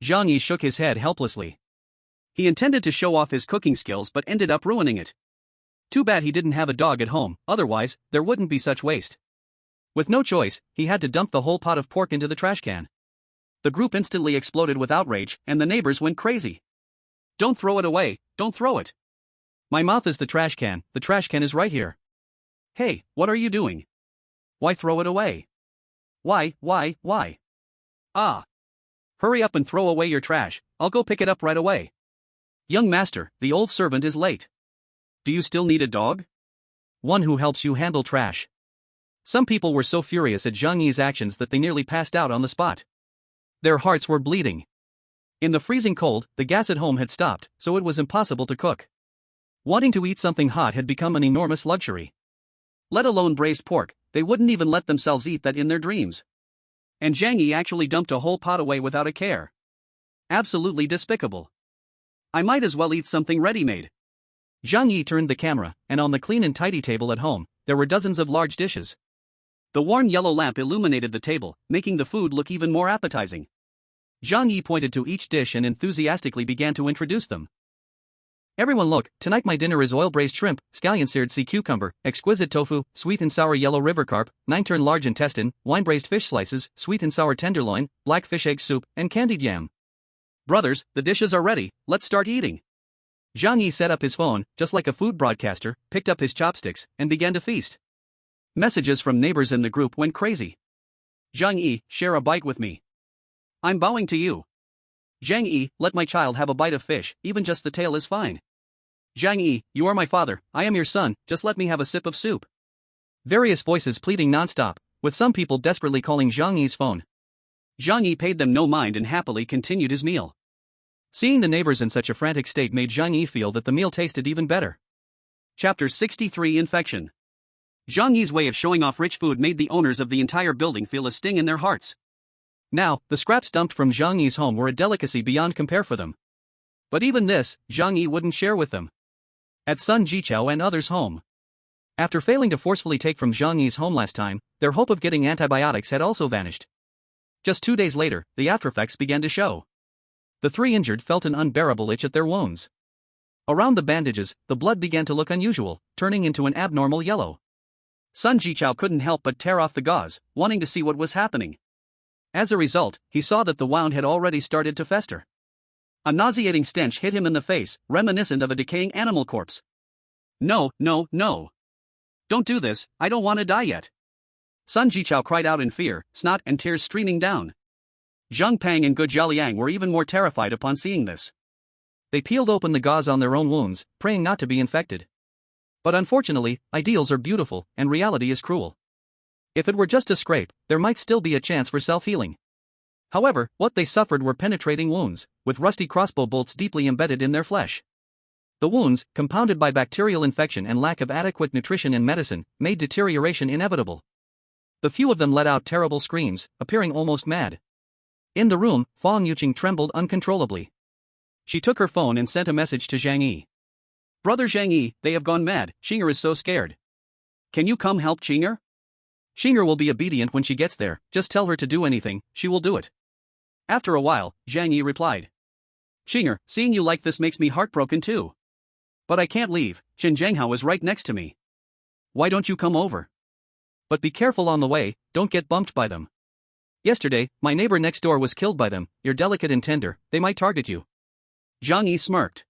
Zhang Yi shook his head helplessly. He intended to show off his cooking skills but ended up ruining it. Too bad he didn't have a dog at home, otherwise, there wouldn't be such waste. With no choice, he had to dump the whole pot of pork into the trash can. The group instantly exploded with outrage, and the neighbors went crazy. Don't throw it away, don't throw it. My mouth is the trash can is right here. Hey, what are you doing? Why throw it away? Why? Ah. Hurry up and throw away your trash, I'll go pick it up right away. Young master, the old servant is late. Do you still need a dog? One who helps you handle trash. Some people were so furious at Zhang Yi's actions that they nearly passed out on the spot. Their hearts were bleeding. In the freezing cold, the gas at home had stopped, so it was impossible to cook. Wanting to eat something hot had become an enormous luxury. Let alone braised pork, they wouldn't even let themselves eat that in their dreams. And Zhang Yi actually dumped a whole pot away without a care. Absolutely despicable. I might as well eat something ready-made. Zhang Yi turned the camera, and on the clean and tidy table at home, there were dozens of large dishes. The warm yellow lamp illuminated the table, making the food look even more appetizing. Zhang Yi pointed to each dish and enthusiastically began to introduce them. Everyone look, tonight my dinner is oil-braised shrimp, scallion-seared sea cucumber, exquisite tofu, sweet and sour yellow river carp, 9-turn large intestine, wine-braised fish slices, sweet and sour tenderloin, black fish egg soup, and candied yam. Brothers, the dishes are ready, let's start eating. Zhang Yi set up his phone, just like a food broadcaster, picked up his chopsticks, and began to feast. Messages from neighbors in the group went crazy. Zhang Yi, share a bite with me. I'm bowing to you. Zhang Yi, let my child have a bite of fish, even just the tail is fine. Zhang Yi, you are my father, I am your son, just let me have a sip of soup. Various voices pleading non-stop, with some people desperately calling Zhang Yi's phone. Zhang Yi paid them no mind and happily continued his meal. Seeing the neighbors in such a frantic state made Zhang Yi feel that the meal tasted even better. Chapter 63 Infection. Zhang Yi's way of showing off rich food made the owners of the entire building feel a sting in their hearts. Now, the scraps dumped from Zhang Yi's home were a delicacy beyond compare for them. But even this, Zhang Yi wouldn't share with them. At Sun Jichao and others' home. After failing to forcefully take from Zhang Yi's home last time, their hope of getting antibiotics had also vanished. Just 2 days later, the aftereffects began to show. The 3 injured felt an unbearable itch at their wounds. Around the bandages, the blood began to look unusual, turning into an abnormal yellow. Sun Jichao couldn't help but tear off the gauze, wanting to see what was happening. As a result, he saw that the wound had already started to fester. A nauseating stench hit him in the face, reminiscent of a decaying animal corpse. No, no, no. Don't do this, I don't want to die yet. Sun Jichao cried out in fear, snot and tears streaming down. Zhang Pang and Gu Jialiang were even more terrified upon seeing this. They peeled open the gauze on their own wounds, praying not to be infected. But unfortunately, ideals are beautiful, and reality is cruel. If it were just a scrape, there might still be a chance for self-healing. However, what they suffered were penetrating wounds, with rusty crossbow bolts deeply embedded in their flesh. The wounds, compounded by bacterial infection and lack of adequate nutrition and medicine, made deterioration inevitable. The few of them let out terrible screams, appearing almost mad. In the room, Fang Yuqing trembled uncontrollably. She took her phone and sent a message to Zhang Yi. Brother Zhang Yi, they have gone mad, Xinger is so scared. Can you come help Xinger? Xinger will be obedient when she gets there, just tell her to do anything, she will do it. After a while, Zhang Yi replied. Xinger, seeing you like this makes me heartbroken too. But I can't leave, Chen Zhanghao is right next to me. Why don't you come over? But be careful on the way, don't get bumped by them. Yesterday, my neighbor next door was killed by them, you're delicate and tender, they might target you. Zhang Yi smirked.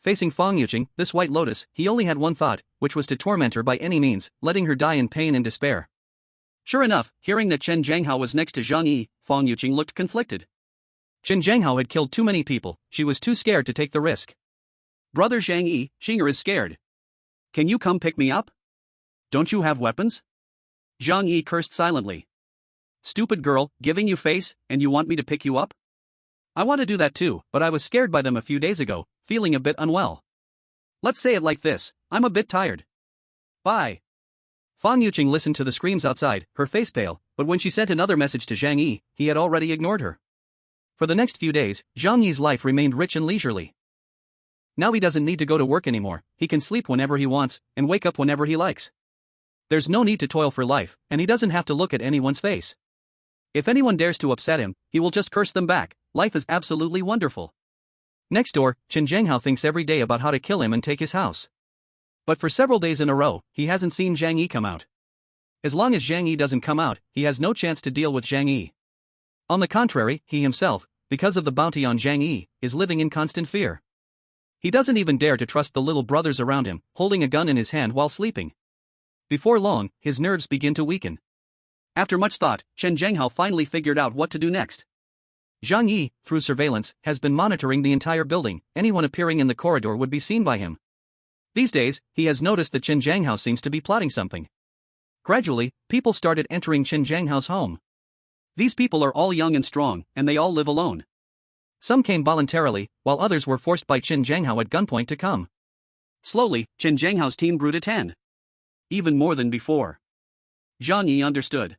Facing Fang Yuqing, this white lotus, he only had one thought, which was to torment her by any means, letting her die in pain and despair. Sure enough, hearing that Chen Zhanghao was next to Zhang Yi, Fang Yuqing looked conflicted. Chen Zhanghao had killed too many people, she was too scared to take the risk. Brother Zhang Yi, Xinger is scared. Can you come pick me up? Don't you have weapons? Zhang Yi cursed silently. Stupid girl, giving you face, and you want me to pick you up? I want to do that too, but I was scared by them a few days ago, feeling a bit unwell. Let's say it like this, I'm a bit tired. Bye. Fang Yuqing listened to the screams outside, her face pale, but when she sent another message to Zhang Yi, he had already ignored her. For the next few days, Zhang Yi's life remained rich and leisurely. Now he doesn't need to go to work anymore, he can sleep whenever he wants, and wake up whenever he likes. There's no need to toil for life, and he doesn't have to look at anyone's face. If anyone dares to upset him, he will just curse them back, life is absolutely wonderful. Next door, Chen Zhanghao thinks every day about how to kill him and take his house. But for several days in a row, he hasn't seen Zhang Yi come out. As long as Zhang Yi doesn't come out, he has no chance to deal with Zhang Yi. On the contrary, he himself, because of the bounty on Zhang Yi, is living in constant fear. He doesn't even dare to trust the little brothers around him, holding a gun in his hand while sleeping. Before long, his nerves begin to weaken. After much thought, Chen Zhanghao finally figured out what to do next. Zhang Yi, through surveillance, has been monitoring the entire building, anyone appearing in the corridor would be seen by him. These days, he has noticed that Chen Zhanghao seems to be plotting something. Gradually, people started entering Chen Zhanghao's home. These people are all young and strong, and they all live alone. Some came voluntarily, while others were forced by Chen Zhanghao at gunpoint to come. Slowly, Chen Zhanghao's team grew to 10. Even more than before. Zhang Yi understood.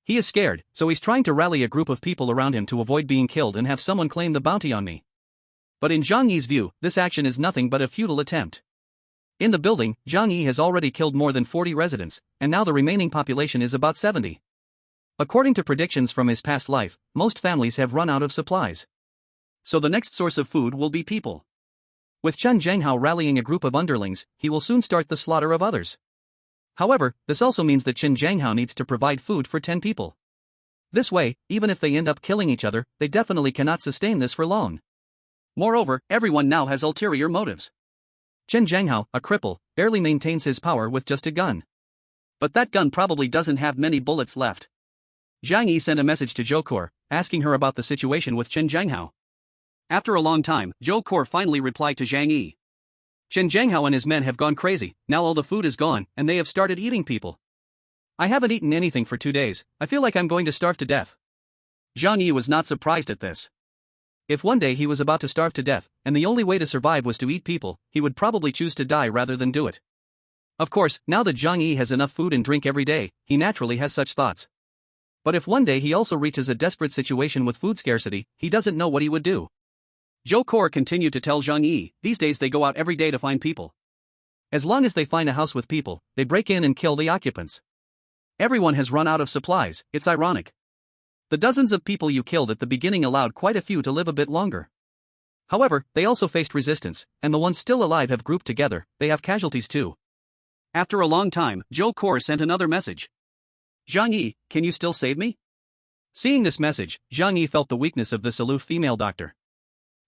He is scared, so he's trying to rally a group of people around him to avoid being killed and have someone claim the bounty on me. But in Zhang Yi's view, this action is nothing but a futile attempt. In the building, Zhang Yi has already killed more than 40 residents, and now the remaining population is about 70. According to predictions from his past life, most families have run out of supplies. So the next source of food will be people. With Chen Zhanghao rallying a group of underlings, he will soon start the slaughter of others. However, this also means that Chen Zhanghao needs to provide food for 10 people. This way, even if they end up killing each other, they definitely cannot sustain this for long. Moreover, everyone now has ulterior motives. Chen Zhanghao, a cripple, barely maintains his power with just a gun. But that gun probably doesn't have many bullets left. Zhang Yi sent a message to Zhou Kor, asking her about the situation with Chen Zhanghao. After a long time, Zhou Kor finally replied to Zhang Yi. Chen Zhanghao and his men have gone crazy, now all the food is gone, and they have started eating people. I haven't eaten anything for 2 days, I feel like I'm going to starve to death. Zhang Yi was not surprised at this. If one day he was about to starve to death, and the only way to survive was to eat people, he would probably choose to die rather than do it. Of course, now that Zhang Yi has enough food and drink every day, he naturally has such thoughts. But if one day he also reaches a desperate situation with food scarcity, he doesn't know what he would do. Zhou Kor continued to tell Zhang Yi, these days they go out every day to find people. As long as they find a house with people, they break in and kill the occupants. Everyone has run out of supplies, it's ironic. The dozens of people you killed at the beginning allowed quite a few to live a bit longer. However, they also faced resistance, and the ones still alive have grouped together, they have casualties too. After a long time, Zhou Kor sent another message. Zhang Yi, can you still save me? Seeing this message, Zhang Yi felt the weakness of this aloof female doctor.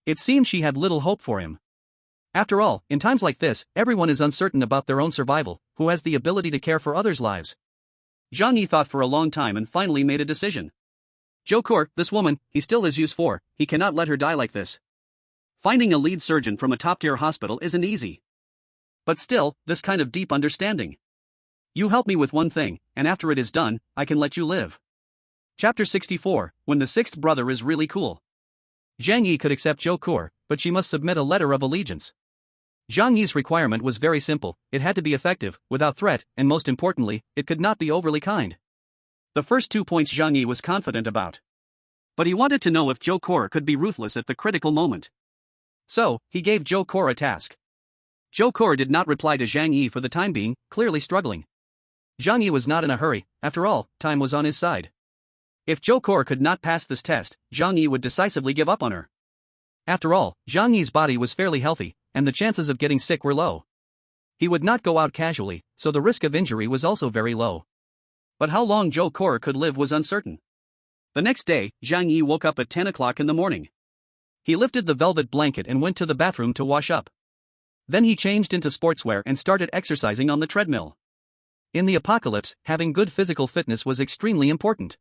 It seemed she had little hope for him. After all, in times like this, everyone is uncertain about their own survival, who has the ability to care for others' lives. Zhang Yi thought for a long time and finally made a decision. Zhou Kor, this woman, he still has use for, he cannot let her die like this. Finding a lead surgeon from a top-tier hospital isn't easy. But still, this kind of deep understanding. You help me with one thing, and after it is done, I can let you live. Chapter 64, When the Sixth Brother is Really Cool. Zhang Yi could accept Zhou Kor, but she must submit a letter of allegiance. Zhang Yi's requirement was very simple, it had to be effective, without threat, and most importantly, it could not be overly kind. The first 2 points Zhang Yi was confident about. But he wanted to know if Zhou Kor could be ruthless at the critical moment. So, he gave Zhou Kor a task. Zhou Kor did not reply to Zhang Yi for the time being, clearly struggling. Zhang Yi was not in a hurry, after all, time was on his side. If Zhou Kor could not pass this test, Zhang Yi would decisively give up on her. After all, Zhang Yi's body was fairly healthy, and the chances of getting sick were low. He would not go out casually, so the risk of injury was also very low. But how long Zhou Kor could live was uncertain. The next day, Zhang Yi woke up at 10 o'clock in the morning. He lifted the velvet blanket and went to the bathroom to wash up. Then he changed into sportswear and started exercising on the treadmill. In the apocalypse, having good physical fitness was extremely important.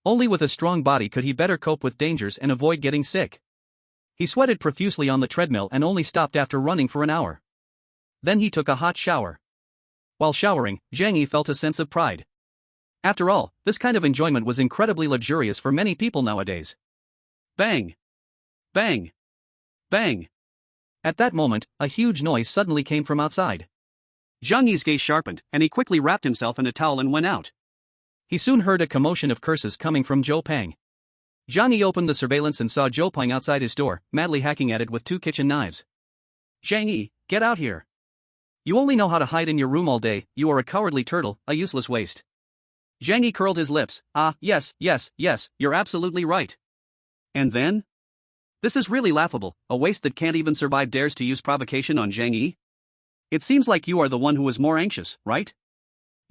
Only with a strong body could he better cope with dangers and avoid getting sick. He sweated profusely on the treadmill and only stopped after running for an hour. Then he took a hot shower. While showering, Zhang Yi felt a sense of pride. After all, this kind of enjoyment was incredibly luxurious for many people nowadays. Bang! Bang! Bang! At that moment, a huge noise suddenly came from outside. Zhang Yi's gaze sharpened, and he quickly wrapped himself in a towel and went out. He soon heard a commotion of curses coming from Zhou Pang. Zhang Yi opened the surveillance and saw Zhou Pang outside his door, madly hacking at it with 2 kitchen knives. Zhang Yi, get out here. You only know how to hide in your room all day, you are a cowardly turtle, a useless waste. Zhang Yi curled his lips, yes, you're absolutely right. And then? This is really laughable, a waste that can't even survive dares to use provocation on Zhang Yi? It seems like you are the one who was more anxious, right?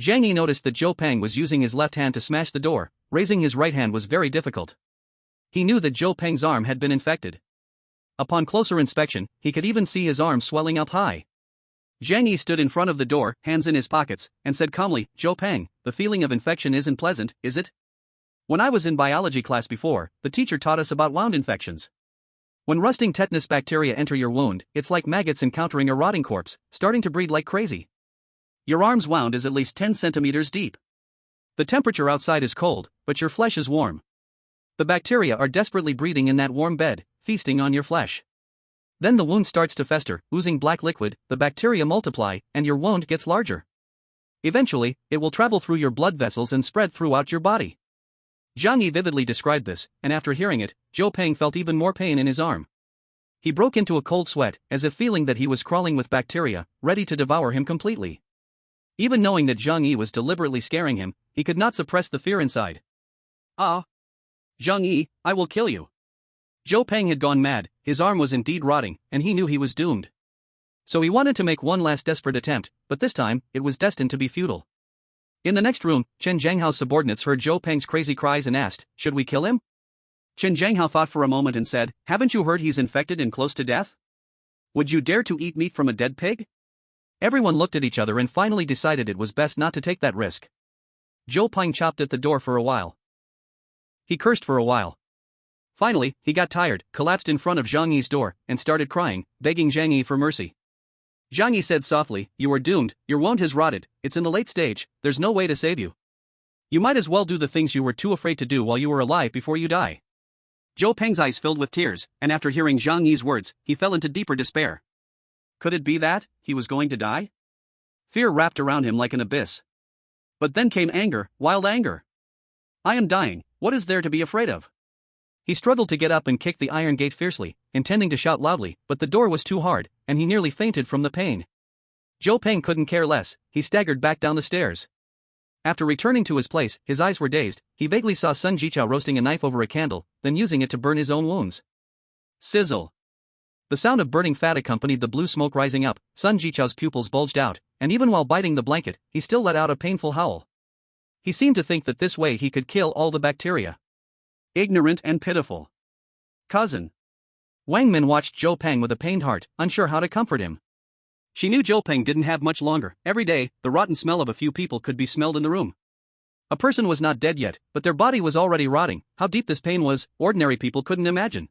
Zhang Yi noticed that Zhou Pang was using his left hand to smash the door, raising his right hand was very difficult. He knew that Zhou Pang's arm had been infected. Upon closer inspection, he could even see his arm swelling up high. Zhang Yi stood in front of the door, hands in his pockets, and said calmly, Zhou Pang, the feeling of infection isn't pleasant, is it? When I was in biology class before, the teacher taught us about wound infections. When rusting tetanus bacteria enter your wound, it's like maggots encountering a rotting corpse, starting to breed like crazy. Your arm's wound is at least 10 centimeters deep. The temperature outside is cold, but your flesh is warm. The bacteria are desperately breeding in that warm bed, feasting on your flesh. Then the wound starts to fester, oozing black liquid, the bacteria multiply, and your wound gets larger. Eventually, it will travel through your blood vessels and spread throughout your body. Zhang Yi vividly described this, and after hearing it, Zhou Pang felt even more pain in his arm. He broke into a cold sweat, as if feeling that he was crawling with bacteria, ready to devour him completely. Even knowing that Zhang Yi was deliberately scaring him, he could not suppress the fear inside. Zhang Yi, I will kill you. Zhou Pang had gone mad, his arm was indeed rotting, and he knew he was doomed. So he wanted to make one last desperate attempt, but this time, it was destined to be futile. In the next room, Chen Zhanghao's subordinates heard Zhou Pang's crazy cries and asked, should we kill him? Chen Zhanghao thought for a moment and said, haven't you heard he's infected and close to death? Would you dare to eat meat from a dead pig? Everyone looked at each other and finally decided it was best not to take that risk. Zhou Pang chopped at the door for a while. He cursed for a while. Finally, he got tired, collapsed in front of Zhang Yi's door, and started crying, begging Zhang Yi for mercy. Zhang Yi said softly, you are doomed, your wound has rotted, it's in the late stage, there's no way to save you. You might as well do the things you were too afraid to do while you were alive before you die. Zhou Pang's eyes filled with tears, and after hearing Zhang Yi's words, he fell into deeper despair. Could it be that he was going to die? Fear wrapped around him like an abyss. But then came anger, wild anger. I am dying, what is there to be afraid of? He struggled to get up and kick the iron gate fiercely, intending to shout loudly, but the door was too hard, and he nearly fainted from the pain. Zhou Peng couldn't care less, he staggered back down the stairs. After returning to his place, his eyes were dazed. He vaguely saw Sun Jichao roasting a knife over a candle, then using it to burn his own wounds. Sizzle. The sound of burning fat accompanied the blue smoke rising up. Sun Jichao's pupils bulged out, and even while biting the blanket, he still let out a painful howl. He seemed to think that this way he could kill all the bacteria. Ignorant and pitiful. Cousin. Wang Min watched Zhou Peng with a pained heart, unsure how to comfort him. She knew Zhou Peng didn't have much longer. Every day, the rotten smell of a few people could be smelled in the room. A person was not dead yet, but their body was already rotting. How deep this pain was, ordinary people couldn't imagine.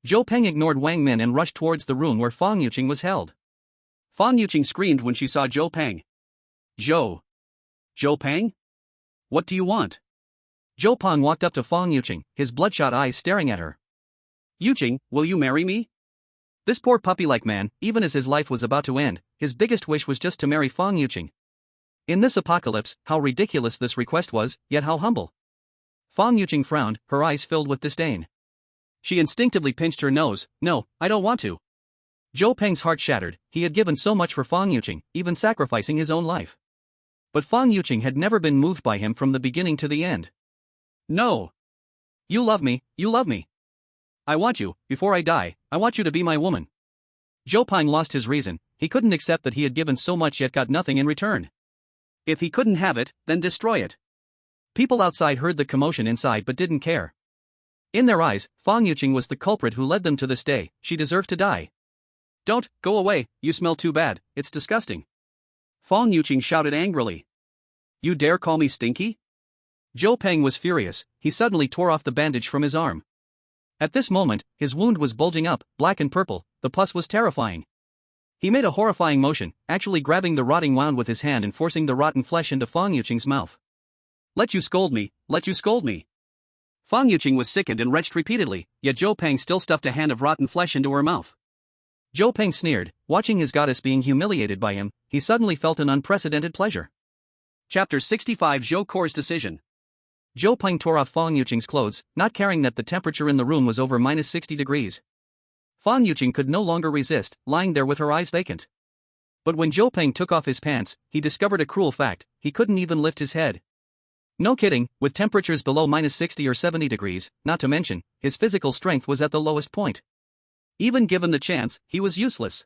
Zhou Peng ignored Wang Min and rushed towards the room where Fang Yuqing was held. Fang Yuqing screamed when she saw Zhou Peng. Zhou Peng? What do you want? Zhou Peng walked up to Fang Yuqing, his bloodshot eyes staring at her. Yuqing, will you marry me? This poor puppy-like man, even as his life was about to end, his biggest wish was just to marry Fang Yuqing. In this apocalypse, how ridiculous this request was, yet how humble. Fang Yuqing frowned, her eyes filled with disdain. She instinctively pinched her nose. No, I don't want to. Zhou Peng's heart shattered. He had given so much for Fang Yuqing, even sacrificing his own life. But Fang Yuqing had never been moved by him from the beginning to the end. No. You love me, you love me. I want you, before I die, I want you to be my woman. Zhou Peng lost his reason. He couldn't accept that he had given so much yet got nothing in return. If he couldn't have it, then destroy it. People outside heard the commotion inside but didn't care. In their eyes, Fang Yuqing was the culprit who led them to this day. She deserved to die. Don't, go away, you smell too bad, it's disgusting. Fang Yuqing shouted angrily. You dare call me stinky? Zhou Peng was furious. He suddenly tore off the bandage from his arm. At this moment, his wound was bulging up, black and purple. The pus was terrifying. He made a horrifying motion, actually grabbing the rotting wound with his hand and forcing the rotten flesh into Fang Yuqing's mouth. Let you scold me, let you scold me. Fang Yuqing was sickened and retched repeatedly, yet Zhou Peng still stuffed a hand of rotten flesh into her mouth. Zhou Peng sneered, watching his goddess being humiliated by him. He suddenly felt an unprecedented pleasure. Chapter 65 Zhou Kor's decision. Zhou Peng tore off Fang Yuqing's clothes, not caring that the temperature in the room was over -60 degrees. Fang Yuqing could no longer resist, lying there with her eyes vacant. But when Zhou Peng took off his pants, he discovered a cruel fact: he couldn't even lift his head. No kidding, with temperatures below -60 or 70 degrees, not to mention, his physical strength was at the lowest point. Even given the chance, he was useless.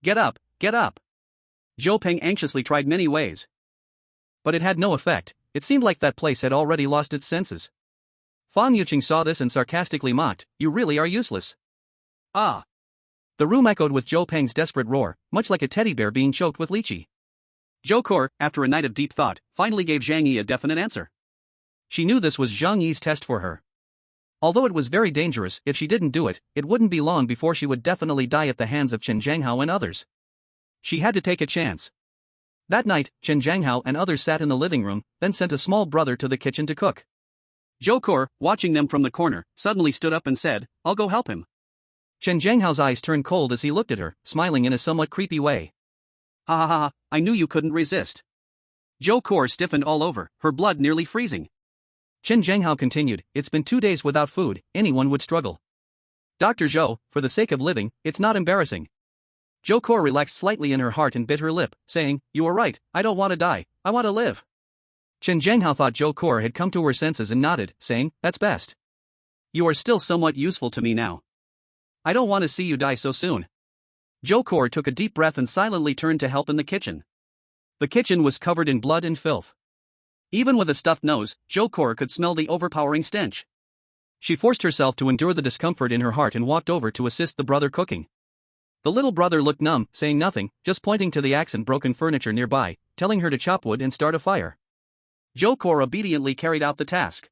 Get up, get up. Zhou Peng anxiously tried many ways. But it had no effect. It seemed like that place had already lost its senses. Fang Yuqing saw this and sarcastically mocked, you really are useless. Ah. The room echoed with Zhou Peng's desperate roar, much like a teddy bear being choked with lychee. Zhou Kor, after a night of deep thought, finally gave Zhang Yi a definite answer. She knew this was Zhang Yi's test for her. Although it was very dangerous, if she didn't do it, it wouldn't be long before she would definitely die at the hands of Chen Zhanghao and others. She had to take a chance. That night, Chen Zhanghao and others sat in the living room, then sent a small brother to the kitchen to cook. Zhou Kor, watching them from the corner, suddenly stood up and said, I'll go help him. Chen Zhanghao's eyes turned cold as he looked at her, smiling in a somewhat creepy way. Ha ha ha, I knew you couldn't resist. Zhou Kor stiffened all over, her blood nearly freezing. Chen Zhanghao continued, it's been 2 days without food, anyone would struggle. Dr. Zhou, for the sake of living, it's not embarrassing. Zhou Kor relaxed slightly in her heart and bit her lip, saying, you are right, I don't want to die, I want to live. Chen Zhanghao thought Zhou Kor had come to her senses and nodded, saying, that's best. You are still somewhat useful to me now. I don't want to see you die so soon. Zhou Kor took a deep breath and silently turned to help in the kitchen. The kitchen was covered in blood and filth. Even with a stuffed nose, Zhou Kor could smell the overpowering stench. She forced herself to endure the discomfort in her heart and walked over to assist the brother cooking. The little brother looked numb, saying nothing, just pointing to the axe and broken furniture nearby, telling her to chop wood and start a fire. Zhou Kor obediently carried out the task.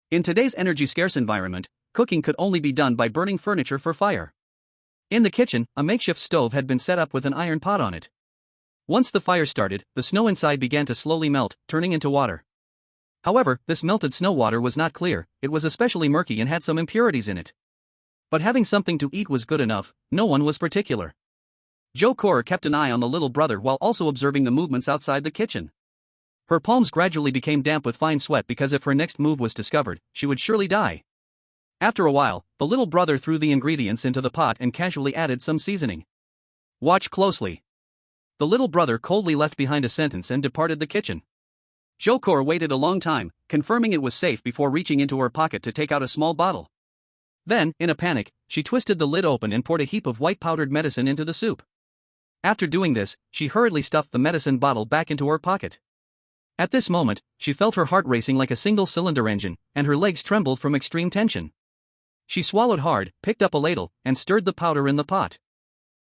In today's energy-scarce environment, cooking could only be done by burning furniture for fire. In the kitchen, a makeshift stove had been set up with an iron pot on it. Once the fire started, the snow inside began to slowly melt, turning into water. However, this melted snow water was not clear, it was especially murky and had some impurities in it. But having something to eat was good enough, no one was particular. Zhou Kor kept an eye on the little brother while also observing the movements outside the kitchen. Her palms gradually became damp with fine sweat because if her next move was discovered, she would surely die. After a while, the little brother threw the ingredients into the pot and casually added some seasoning. Watch closely. The little brother coldly left behind a sentence and departed the kitchen. Zhou Kor waited a long time, confirming it was safe before reaching into her pocket to take out a small bottle. Then, in a panic, she twisted the lid open and poured a heap of white powdered medicine into the soup. After doing this, she hurriedly stuffed the medicine bottle back into her pocket. At this moment, she felt her heart racing like a single-cylinder engine, and her legs trembled from extreme tension. She swallowed hard, picked up a ladle, and stirred the powder in the pot.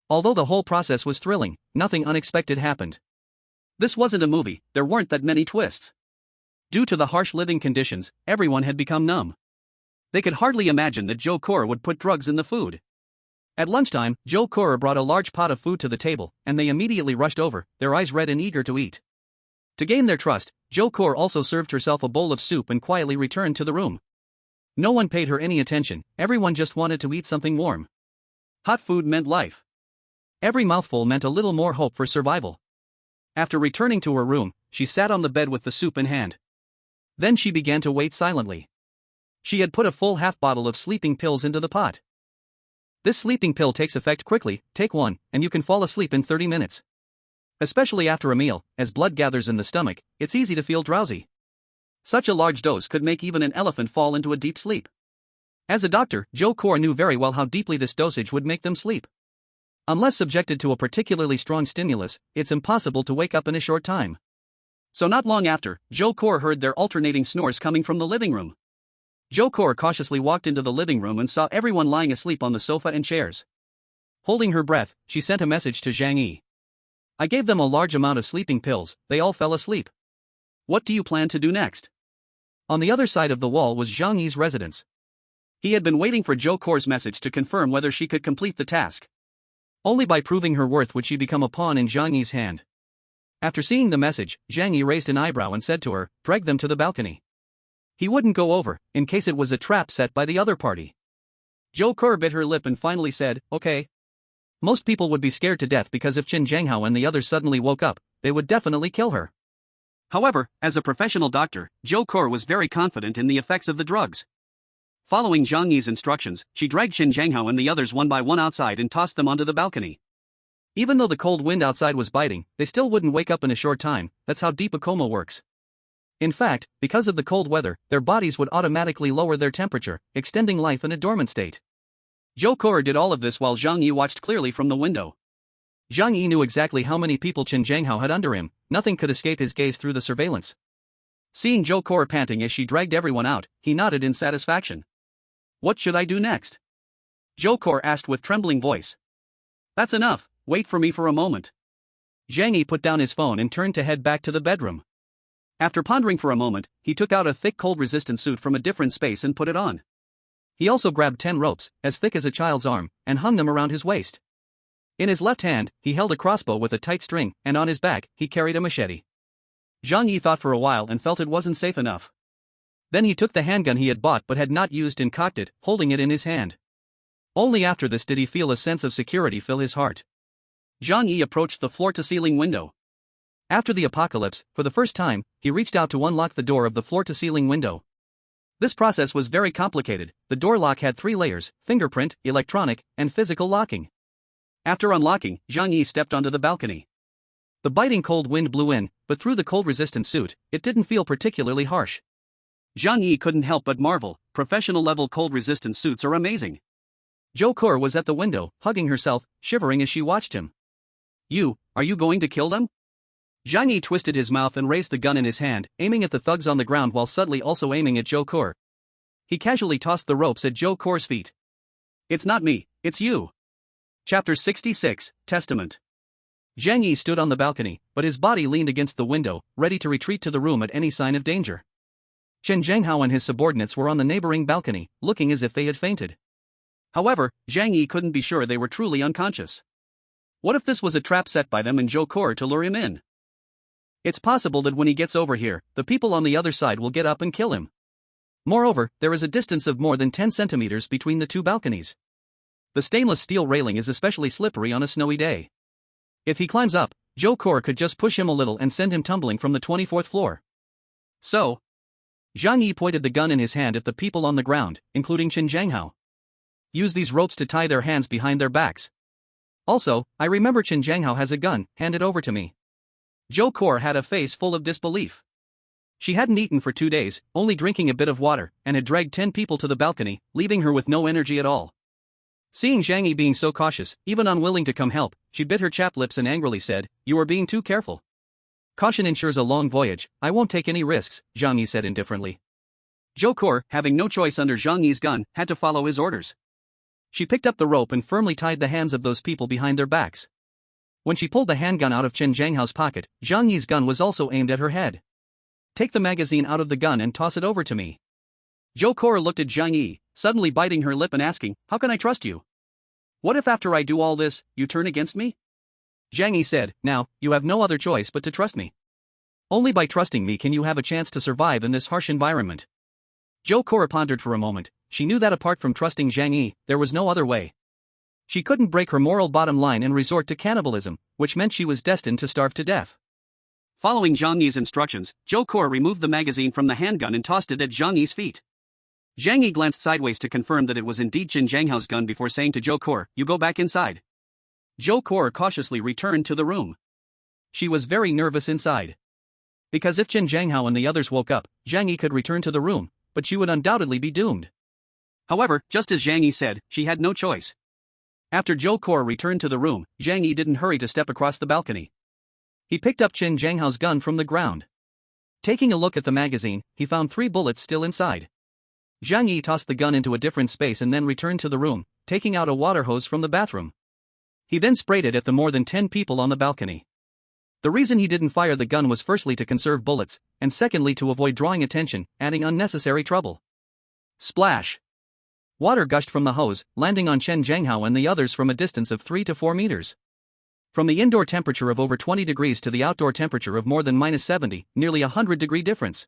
Although the whole process was thrilling, nothing unexpected happened. This wasn't a movie, there weren't that many twists. Due to the harsh living conditions, everyone had become numb. They could hardly imagine that Zhou Kor would put drugs in the food. At lunchtime, Zhou Kor brought a large pot of food to the table, and they immediately rushed over, their eyes red and eager to eat. To gain their trust, Zhou Kor also served herself a bowl of soup and quietly returned to the room. No one paid her any attention, everyone just wanted to eat something warm. Hot food meant life. Every mouthful meant a little more hope for survival. After returning to her room, she sat on the bed with the soup in hand. Then she began to wait silently. She had put a full half bottle of sleeping pills into the pot. This sleeping pill takes effect quickly, take one, and you can fall asleep in 30 minutes. Especially after a meal, as blood gathers in the stomach, it's easy to feel drowsy. Such a large dose could make even an elephant fall into a deep sleep. As a doctor, Zhou Kor knew very well how deeply this dosage would make them sleep. Unless subjected to a particularly strong stimulus, it's impossible to wake up in a short time. So not long after, Zhou Kor heard their alternating snores coming from the living room. Zhou Kor cautiously walked into the living room and saw everyone lying asleep on the sofa and chairs. Holding her breath, she sent a message to Zhang Yi. I gave them a large amount of sleeping pills, they all fell asleep. What do you plan to do next? On the other side of the wall was Zhang Yi's residence. He had been waiting for Zhou Kor's message to confirm whether she could complete the task. Only by proving her worth would she become a pawn in Zhang Yi's hand. After seeing the message, Zhang Yi raised an eyebrow and said to her, drag them to the balcony. He wouldn't go over, in case it was a trap set by the other party. Zhou Kor bit her lip and finally said, okay. Most people would be scared to death because if Qin Zhanghao and the others suddenly woke up, they would definitely kill her. However, as a professional doctor, Zhou Kor was very confident in the effects of the drugs. Following Zhang Yi's instructions, she dragged Qin Zhanghao and the others one by one outside and tossed them onto the balcony. Even though the cold wind outside was biting, they still wouldn't wake up in a short time, that's how deep a coma works. In fact, because of the cold weather, their bodies would automatically lower their temperature, extending life in a dormant state. Zhou Kor did all of this while Zhang Yi watched clearly from the window. Zhang Yi knew exactly how many people Qin Zhanghao had under him, nothing could escape his gaze through the surveillance. Seeing Zhou Kor panting as she dragged everyone out, he nodded in satisfaction. What should I do next? Zhou Kor asked with trembling voice. That's enough, wait for me for a moment. Zhang Yi put down his phone and turned to head back to the bedroom. After pondering for a moment, he took out a thick cold-resistant suit from a different space and put it on. He also grabbed 10 ropes, as thick as a child's arm, and hung them around his waist. In his left hand, he held a crossbow with a tight string, and on his back, he carried a machete. Zhang Yi thought for a while and felt it wasn't safe enough. Then he took the handgun he had bought but had not used and cocked it, holding it in his hand. Only after this did he feel a sense of security fill his heart. Zhang Yi approached the floor-to-ceiling window. After the apocalypse, for the first time, he reached out to unlock the door of the floor-to-ceiling window. This process was very complicated. The door lock had 3 layers, fingerprint, electronic, and physical locking. After unlocking, Zhang Yi stepped onto the balcony. The biting cold wind blew in, but through the cold-resistant suit, it didn't feel particularly harsh. Zhang Yi couldn't help but marvel, professional-level cold-resistant suits are amazing. Zhou Kor was at the window, hugging herself, shivering as she watched him. Are you going to kill them? Zhang Yi twisted his mouth and raised the gun in his hand, aiming at the thugs on the ground while subtly also aiming at Zhou Kor. He casually tossed the ropes at Zhou Kor's feet. It's not me, it's you. Chapter 66, Testament. Zhang Yi stood on the balcony, but his body leaned against the window, ready to retreat to the room at any sign of danger. Qin Zhanghao and his subordinates were on the neighboring balcony, looking as if they had fainted. However, Zhang Yi couldn't be sure they were truly unconscious. What if this was a trap set by them and Zhou Kor to lure him in? It's possible that when he gets over here, the people on the other side will get up and kill him. Moreover, there is a distance of more than 10 centimeters between the two balconies. The stainless steel railing is especially slippery on a snowy day. If he climbs up, Zhou Kor could just push him a little and send him tumbling from the 24th floor. So, Zhang Yi pointed the gun in his hand at the people on the ground, including Qin Zhanghao. Use these ropes to tie their hands behind their backs. Also, I remember Qin Zhanghao has a gun, hand it over to me. Zhou Kor had a face full of disbelief. She hadn't eaten for 2 days, only drinking a bit of water, and had dragged 10 people to the balcony, leaving her with no energy at all. Seeing Zhang Yi being so cautious, even unwilling to come help, she bit her chapped lips and angrily said, "You are being too careful. Caution ensures a long voyage, I won't take any risks," Zhang Yi said indifferently. Zhou Kor, having no choice under Zhang Yi's gun, had to follow his orders. She picked up the rope and firmly tied the hands of those people behind their backs. When she pulled the handgun out of Qin Zhanghao's pocket, Zhang Yi's gun was also aimed at her head. "Take the magazine out of the gun and toss it over to me." Zhou Kor looked at Zhang Yi, suddenly biting her lip and asking, "How can I trust you? What if after I do all this, you turn against me?" Zhang Yi said, "Now, you have no other choice but to trust me. Only by trusting me can you have a chance to survive in this harsh environment." Zhou Kor pondered for a moment. She knew that apart from trusting Zhang Yi, there was no other way. She couldn't break her moral bottom line and resort to cannibalism, which meant she was destined to starve to death. Following Zhang Yi's instructions, Zhou Kor removed the magazine from the handgun and tossed it at Zhang Yi's feet. Zhang Yi glanced sideways to confirm that it was indeed Qin Zhanghao's gun before saying to Zhou Kor, "You go back inside." Zhou Kor cautiously returned to the room. She was very nervous inside. Because if Qin Zhanghao and the others woke up, Zhang Yi could return to the room, but she would undoubtedly be doomed. However, just as Zhang Yi said, she had no choice. After Zhou Kor returned to the room, Zhang Yi didn't hurry to step across the balcony. He picked up Qin Zhanghao's gun from the ground. Taking a look at the magazine, he found 3 bullets still inside. Zhang Yi tossed the gun into a different space and then returned to the room, taking out a water hose from the bathroom. He then sprayed it at the more than 10 people on the balcony. The reason he didn't fire the gun was firstly to conserve bullets, and secondly to avoid drawing attention, adding unnecessary trouble. Splash! Water gushed from the hose, landing on Qin Zhanghao and the others from a distance of 3 to 4 meters. From the indoor temperature of over 20 degrees to the outdoor temperature of more than -70, nearly a 100-degree difference.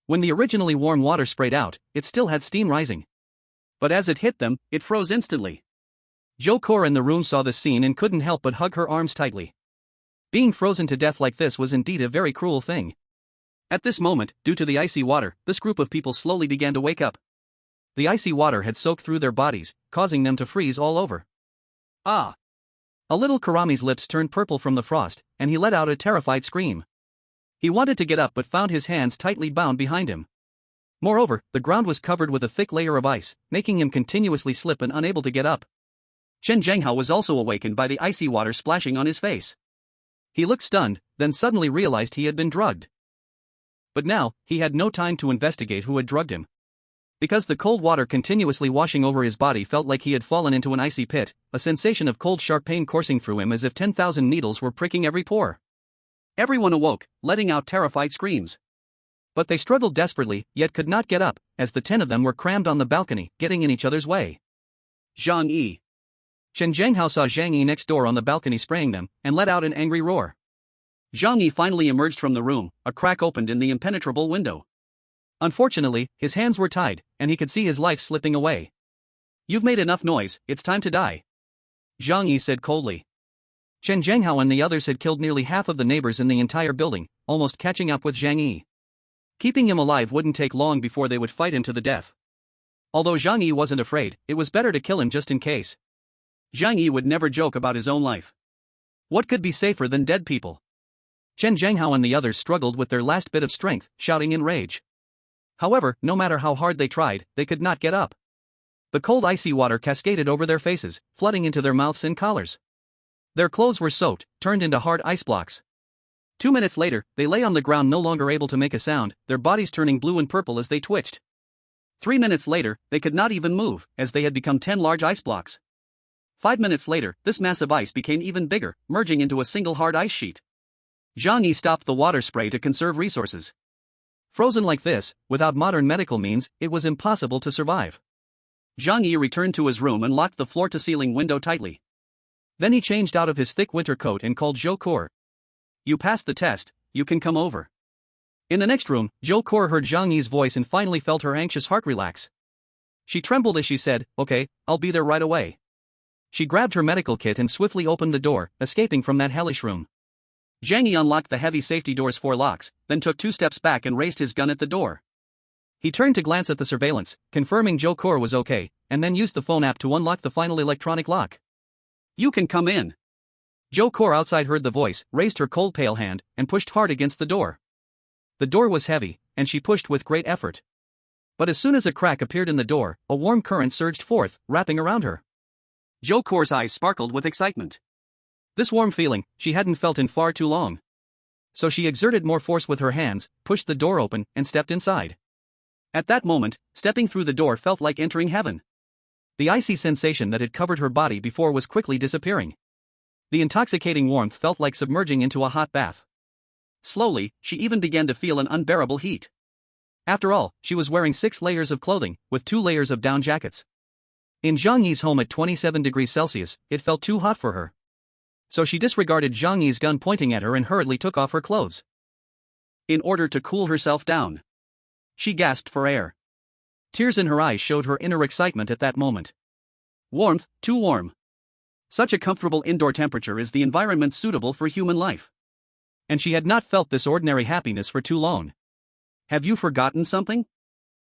When the originally warm water sprayed out, it still had steam rising. But as it hit them, it froze instantly. Zhou Kor in the room saw this scene and couldn't help but hug her arms tightly. Being frozen to death like this was indeed a very cruel thing. At this moment, due to the icy water, this group of people slowly began to wake up. The icy water had soaked through their bodies, causing them to freeze all over. Ah! A little Karami's lips turned purple from the frost, and he let out a terrified scream. He wanted to get up but found his hands tightly bound behind him. Moreover, the ground was covered with a thick layer of ice, making him continuously slip and unable to get up. Qin Zhanghao was also awakened by the icy water splashing on his face. He looked stunned, then suddenly realized he had been drugged. But now, he had no time to investigate who had drugged him. Because the cold water continuously washing over his body felt like he had fallen into an icy pit, a sensation of cold sharp pain coursing through him as if 10,000 needles were pricking every pore. Everyone awoke, letting out terrified screams. But they struggled desperately, yet could not get up, as the 10 of them were crammed on the balcony, getting in each other's way. Zhang Yi. Qin Zhanghao saw Zhang Yi next door on the balcony spraying them, and let out an angry roar. Zhang Yi finally emerged from the room, a crack opened in the impenetrable window. Unfortunately, his hands were tied, and he could see his life slipping away. "You've made enough noise, it's time to die," Zhang Yi said coldly. Qin Zhanghao and the others had killed nearly half of the neighbors in the entire building, almost catching up with Zhang Yi. Keeping him alive wouldn't take long before they would fight him to the death. Although Zhang Yi wasn't afraid, it was better to kill him just in case. Zhang Yi would never joke about his own life. What could be safer than dead people? Qin Zhanghao and the others struggled with their last bit of strength, shouting in rage. However, no matter how hard they tried, they could not get up. The cold icy water cascaded over their faces, flooding into their mouths and collars. Their clothes were soaked, turned into hard ice blocks. 2 minutes later, they lay on the ground no longer able to make a sound, their bodies turning blue and purple as they twitched. 3 minutes later, they could not even move, as they had become 10 large ice blocks. 5 minutes later, this mass of ice became even bigger, merging into a single hard ice sheet. Zhang Yi stopped the water spray to conserve resources. Frozen like this, without modern medical means, it was impossible to survive. Zhang Yi returned to his room and locked the floor-to-ceiling window tightly. Then he changed out of his thick winter coat and called Zhou Kor. "You passed the test, you can come over." In the next room, Zhou Kor heard Zhang Yi's voice and finally felt her anxious heart relax. She trembled as she said, "Okay, I'll be there right away." She grabbed her medical kit and swiftly opened the door, escaping from that hellish room. Zhang Yi unlocked the heavy safety door's 4 locks, then took 2 steps back and raised his gun at the door. He turned to glance at the surveillance, confirming Zhou Core was okay, and then used the phone app to unlock the final electronic lock. "You can come in." Zhou Core outside heard the voice, raised her cold pale hand, and pushed hard against the door. The door was heavy, and she pushed with great effort. But as soon as a crack appeared in the door, a warm current surged forth, wrapping around her. Zhou Core's eyes sparkled with excitement. This warm feeling, she hadn't felt in far too long. So she exerted more force with her hands, pushed the door open, and stepped inside. At that moment, stepping through the door felt like entering heaven. The icy sensation that had covered her body before was quickly disappearing. The intoxicating warmth felt like submerging into a hot bath. Slowly, she even began to feel an unbearable heat. After all, she was wearing 6 layers of clothing, with 2 layers of down jackets. In Zhang Yi's home at 27 degrees Celsius, it felt too hot for her. So she disregarded Zhang Yi's gun pointing at her and hurriedly took off her clothes. In order to cool herself down. She gasped for air. Tears in her eyes showed her inner excitement at that moment. Warmth, too warm. Such a comfortable indoor temperature is the environment suitable for human life. And she had not felt this ordinary happiness for too long. Have you forgotten something?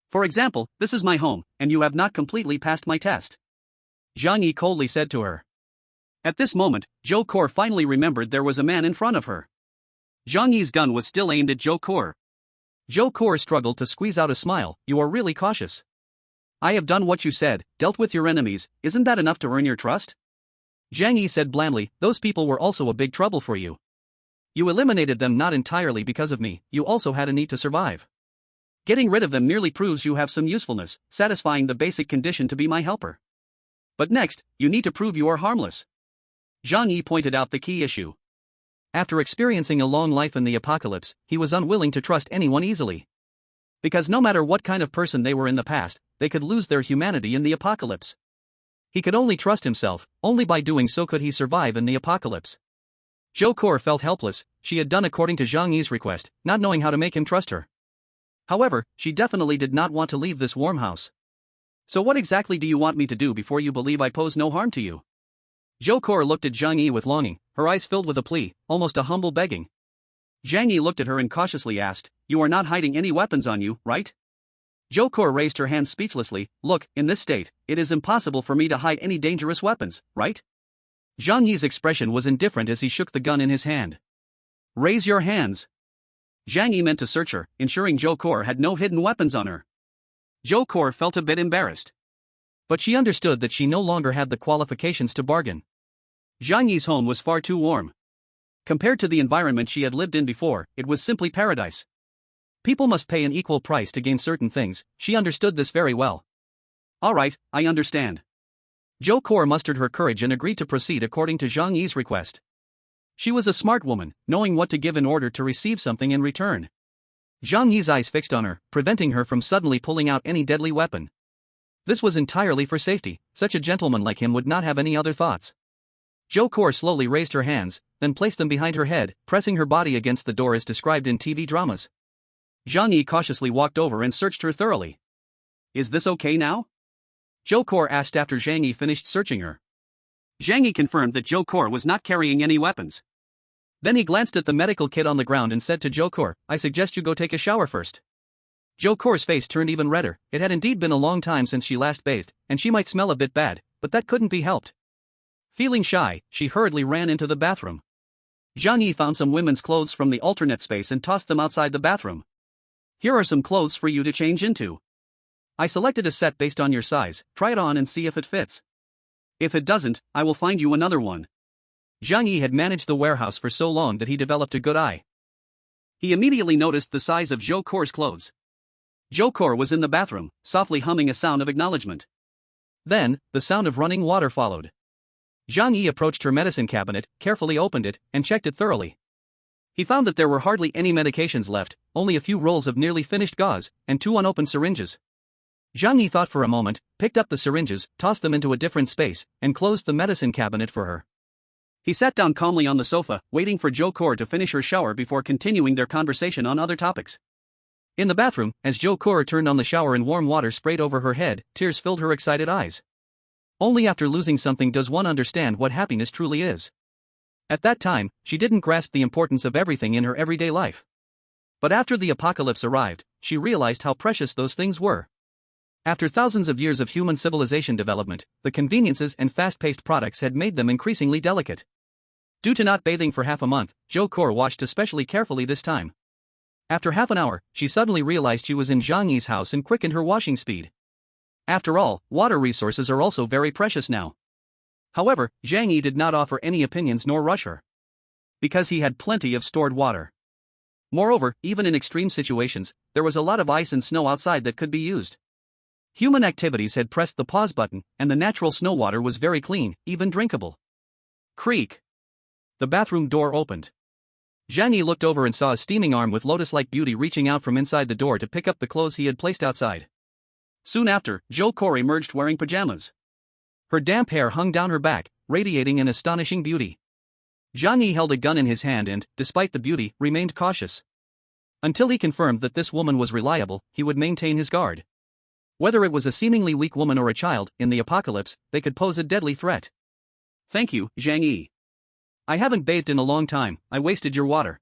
For example, this is my home, and you have not completely passed my test. Zhang Yi coldly said to her. At this moment, Zhou Core finally remembered there was a man in front of her. Zhang Yi's gun was still aimed at Zhou Core. Zhou Core struggled to squeeze out a smile. "You are really cautious. I have done what you said, dealt with your enemies, isn't that enough to earn your trust?" Zhang Yi said blandly, "Those people were also a big trouble for you. You eliminated them not entirely because of me, you also had a need to survive. Getting rid of them merely proves you have some usefulness, satisfying the basic condition to be my helper. But next, you need to prove you are harmless." Zhang Yi pointed out the key issue. After experiencing a long life in the apocalypse, he was unwilling to trust anyone easily. Because no matter what kind of person they were in the past, they could lose their humanity in the apocalypse. He could only trust himself, only by doing so could he survive in the apocalypse. Zhou Core felt helpless. She had done according to Zhang Yi's request, not knowing how to make him trust her. However, she definitely did not want to leave this warm house. "So what exactly do you want me to do before you believe I pose no harm to you?" Zhou Core looked at Zhang Yi with longing, her eyes filled with a plea, almost a humble begging. Zhang Yi looked at her and cautiously asked, "You are not hiding any weapons on you, right?" Zhou Core raised her hands speechlessly. "Look, in this state, it is impossible for me to hide any dangerous weapons, right?" Zhang Yi's expression was indifferent as he shook the gun in his hand. "Raise your hands." Zhang Yi meant to search her, ensuring Zhou Core had no hidden weapons on her. Zhou Core felt a bit embarrassed. But she understood that she no longer had the qualifications to bargain. Zhang Yi's home was far too warm. Compared to the environment she had lived in before, it was simply paradise. People must pay an equal price to gain certain things, she understood this very well. "Alright, I understand." Zhou Core mustered her courage and agreed to proceed according to Zhang Yi's request. She was a smart woman, knowing what to give in order to receive something in return. Zhang Yi's eyes fixed on her, preventing her from suddenly pulling out any deadly weapon. This was entirely for safety, such a gentleman like him would not have any other thoughts. Zhou Core slowly raised her hands, then placed them behind her head, pressing her body against the door as described in TV dramas. Zhang Yi cautiously walked over and searched her thoroughly. "Is this okay now?" Zhou Core asked after Zhang Yi finished searching her. Zhang Yi confirmed that Zhou Core was not carrying any weapons. Then he glanced at the medical kit on the ground and said to Zhou Core, "I suggest you go take a shower first." Zhou Core's face turned even redder. It had indeed been a long time since she last bathed, and she might smell a bit bad, but that couldn't be helped. Feeling shy, she hurriedly ran into the bathroom. Zhang Yi found some women's clothes from the alternate space and tossed them outside the bathroom. "Here are some clothes for you to change into. I selected a set based on your size, try it on and see if it fits. If it doesn't, I will find you another one." Zhang Yi had managed the warehouse for so long that he developed a good eye. He immediately noticed the size of Zhou Core's clothes. Zhou Core was in the bathroom, softly humming a sound of acknowledgement. Then, the sound of running water followed. Zhang Yi approached her medicine cabinet, carefully opened it, and checked it thoroughly. He found that there were hardly any medications left, only a few rolls of nearly finished gauze, and 2 unopened syringes. Zhang Yi thought for a moment, picked up the syringes, tossed them into a different space, and closed the medicine cabinet for her. He sat down calmly on the sofa, waiting for Zhou Core to finish her shower before continuing their conversation on other topics. In the bathroom, as Zhou Core turned on the shower and warm water sprayed over her head, tears filled her excited eyes. Only after losing something does one understand what happiness truly is. At that time, she didn't grasp the importance of everything in her everyday life. But after the apocalypse arrived, she realized how precious those things were. After thousands of years of human civilization development, the conveniences and fast-paced products had made them increasingly delicate. Due to not bathing for half a month, Jo washed especially carefully this time. After half an hour, she suddenly realized she was in Zhang Yi's house and quickened her washing speed. After all, water resources are also very precious now. However, Zhang Yi did not offer any opinions nor rush her. Because he had plenty of stored water. Moreover, even in extreme situations, there was a lot of ice and snow outside that could be used. Human activities had pressed the pause button, and the natural snow water was very clean, even drinkable. Creak. The bathroom door opened. Zhang Yi looked over and saw a steaming arm with lotus-like beauty reaching out from inside the door to pick up the clothes he had placed outside. Soon after, Jo emerged wearing pajamas. Her damp hair hung down her back, radiating an astonishing beauty. Zhang Yi held a gun in his hand and, despite the beauty, remained cautious. Until he confirmed that this woman was reliable, he would maintain his guard. Whether it was a seemingly weak woman or a child, in the apocalypse, they could pose a deadly threat. Thank you, Zhang Yi. I haven't bathed in a long time, I wasted your water.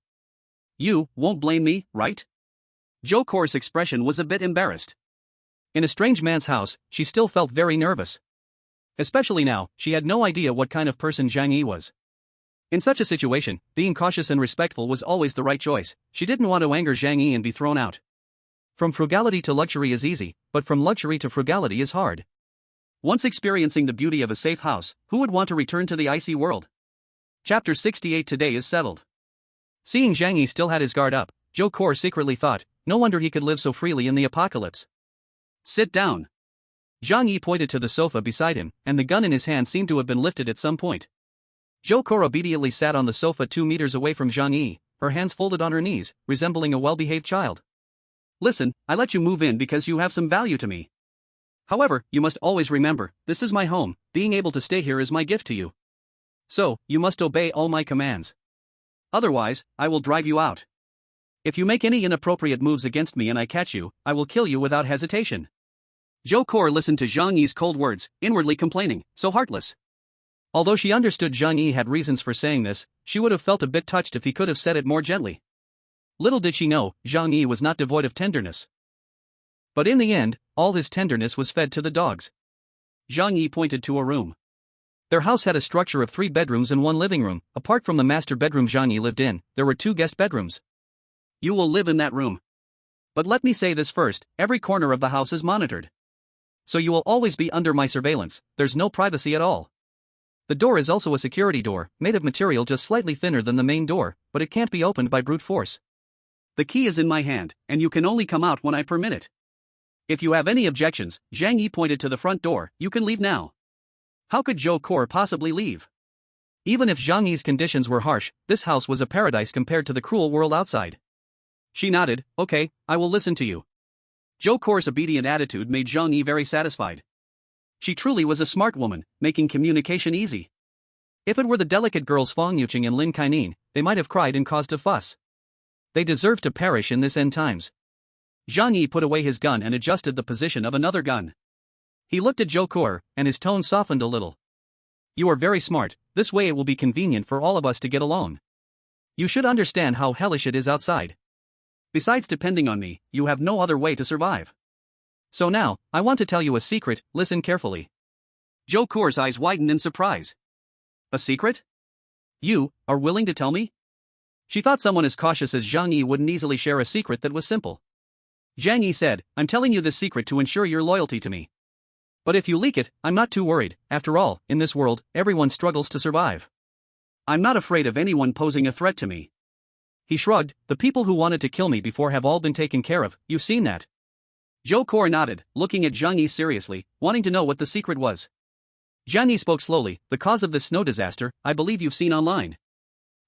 You won't blame me, right? Jo's expression was a bit embarrassed. In a strange man's house, she still felt very nervous. Especially now, she had no idea what kind of person Zhang Yi was. In such a situation, being cautious and respectful was always the right choice. She didn't want to anger Zhang Yi and be thrown out. From frugality to luxury is easy, but from luxury to frugality is hard. Once experiencing the beauty of a safe house, who would want to return to the icy world? Chapter 68 today is settled. Seeing Zhang Yi still had his guard up, Jo secretly thought, no wonder he could live so freely in the apocalypse. Sit down. Zhang Yi pointed to the sofa beside him, and the gun in his hand seemed to have been lifted at some point. Jo obediently sat on the sofa 2 meters away from Zhang Yi, her hands folded on her knees, resembling a well-behaved child. Listen, I let you move in because you have some value to me. However, you must always remember, this is my home, being able to stay here is my gift to you. So, you must obey all my commands. Otherwise, I will drive you out. If you make any inappropriate moves against me and I catch you, I will kill you without hesitation. Jo listened to Zhang Yi's cold words, inwardly complaining, so heartless. Although she understood Zhang Yi had reasons for saying this, she would have felt a bit touched if he could have said it more gently. Little did she know, Zhang Yi was not devoid of tenderness. But in the end, all his tenderness was fed to the dogs. Zhang Yi pointed to a room. Their house had a structure of 3 bedrooms and 1 living room. Apart from the master bedroom Zhang Yi lived in, there were 2 guest bedrooms. You will live in that room. But let me say this first, every corner of the house is monitored. So you will always be under my surveillance, there's no privacy at all. The door is also a security door, made of material just slightly thinner than the main door, but it can't be opened by brute force. The key is in my hand, and you can only come out when I permit it. If you have any objections, Zhang Yi pointed to the front door, you can leave now. How could Jo possibly leave? Even if Zhang Yi's conditions were harsh, this house was a paradise compared to the cruel world outside. She nodded, okay, I will listen to you. Jo's obedient attitude made Zhang Yi very satisfied. She truly was a smart woman, making communication easy. If it were the delicate girls Fang Yuqing and Lin Kainin, they might have cried and caused a fuss. They deserved to perish in this end times. Zhang Yi put away his gun and adjusted the position of another gun. He looked at Jo and his tone softened a little. You are very smart, this way it will be convenient for all of us to get along. You should understand how hellish it is outside. Besides depending on me, you have no other way to survive. So now, I want to tell you a secret, listen carefully. Jo's eyes widened in surprise. A secret? You are willing to tell me? She thought someone as cautious as Zhang Yi wouldn't easily share a secret that was simple. Zhang Yi said, I'm telling you this secret to ensure your loyalty to me. But if you leak it, I'm not too worried, after all, in this world, everyone struggles to survive. I'm not afraid of anyone posing a threat to me. He shrugged, the people who wanted to kill me before have all been taken care of, you've seen that. Jo nodded, looking at Zhang Yi seriously, wanting to know what the secret was. Zhang Yi spoke slowly, the cause of this snow disaster, I believe you've seen online.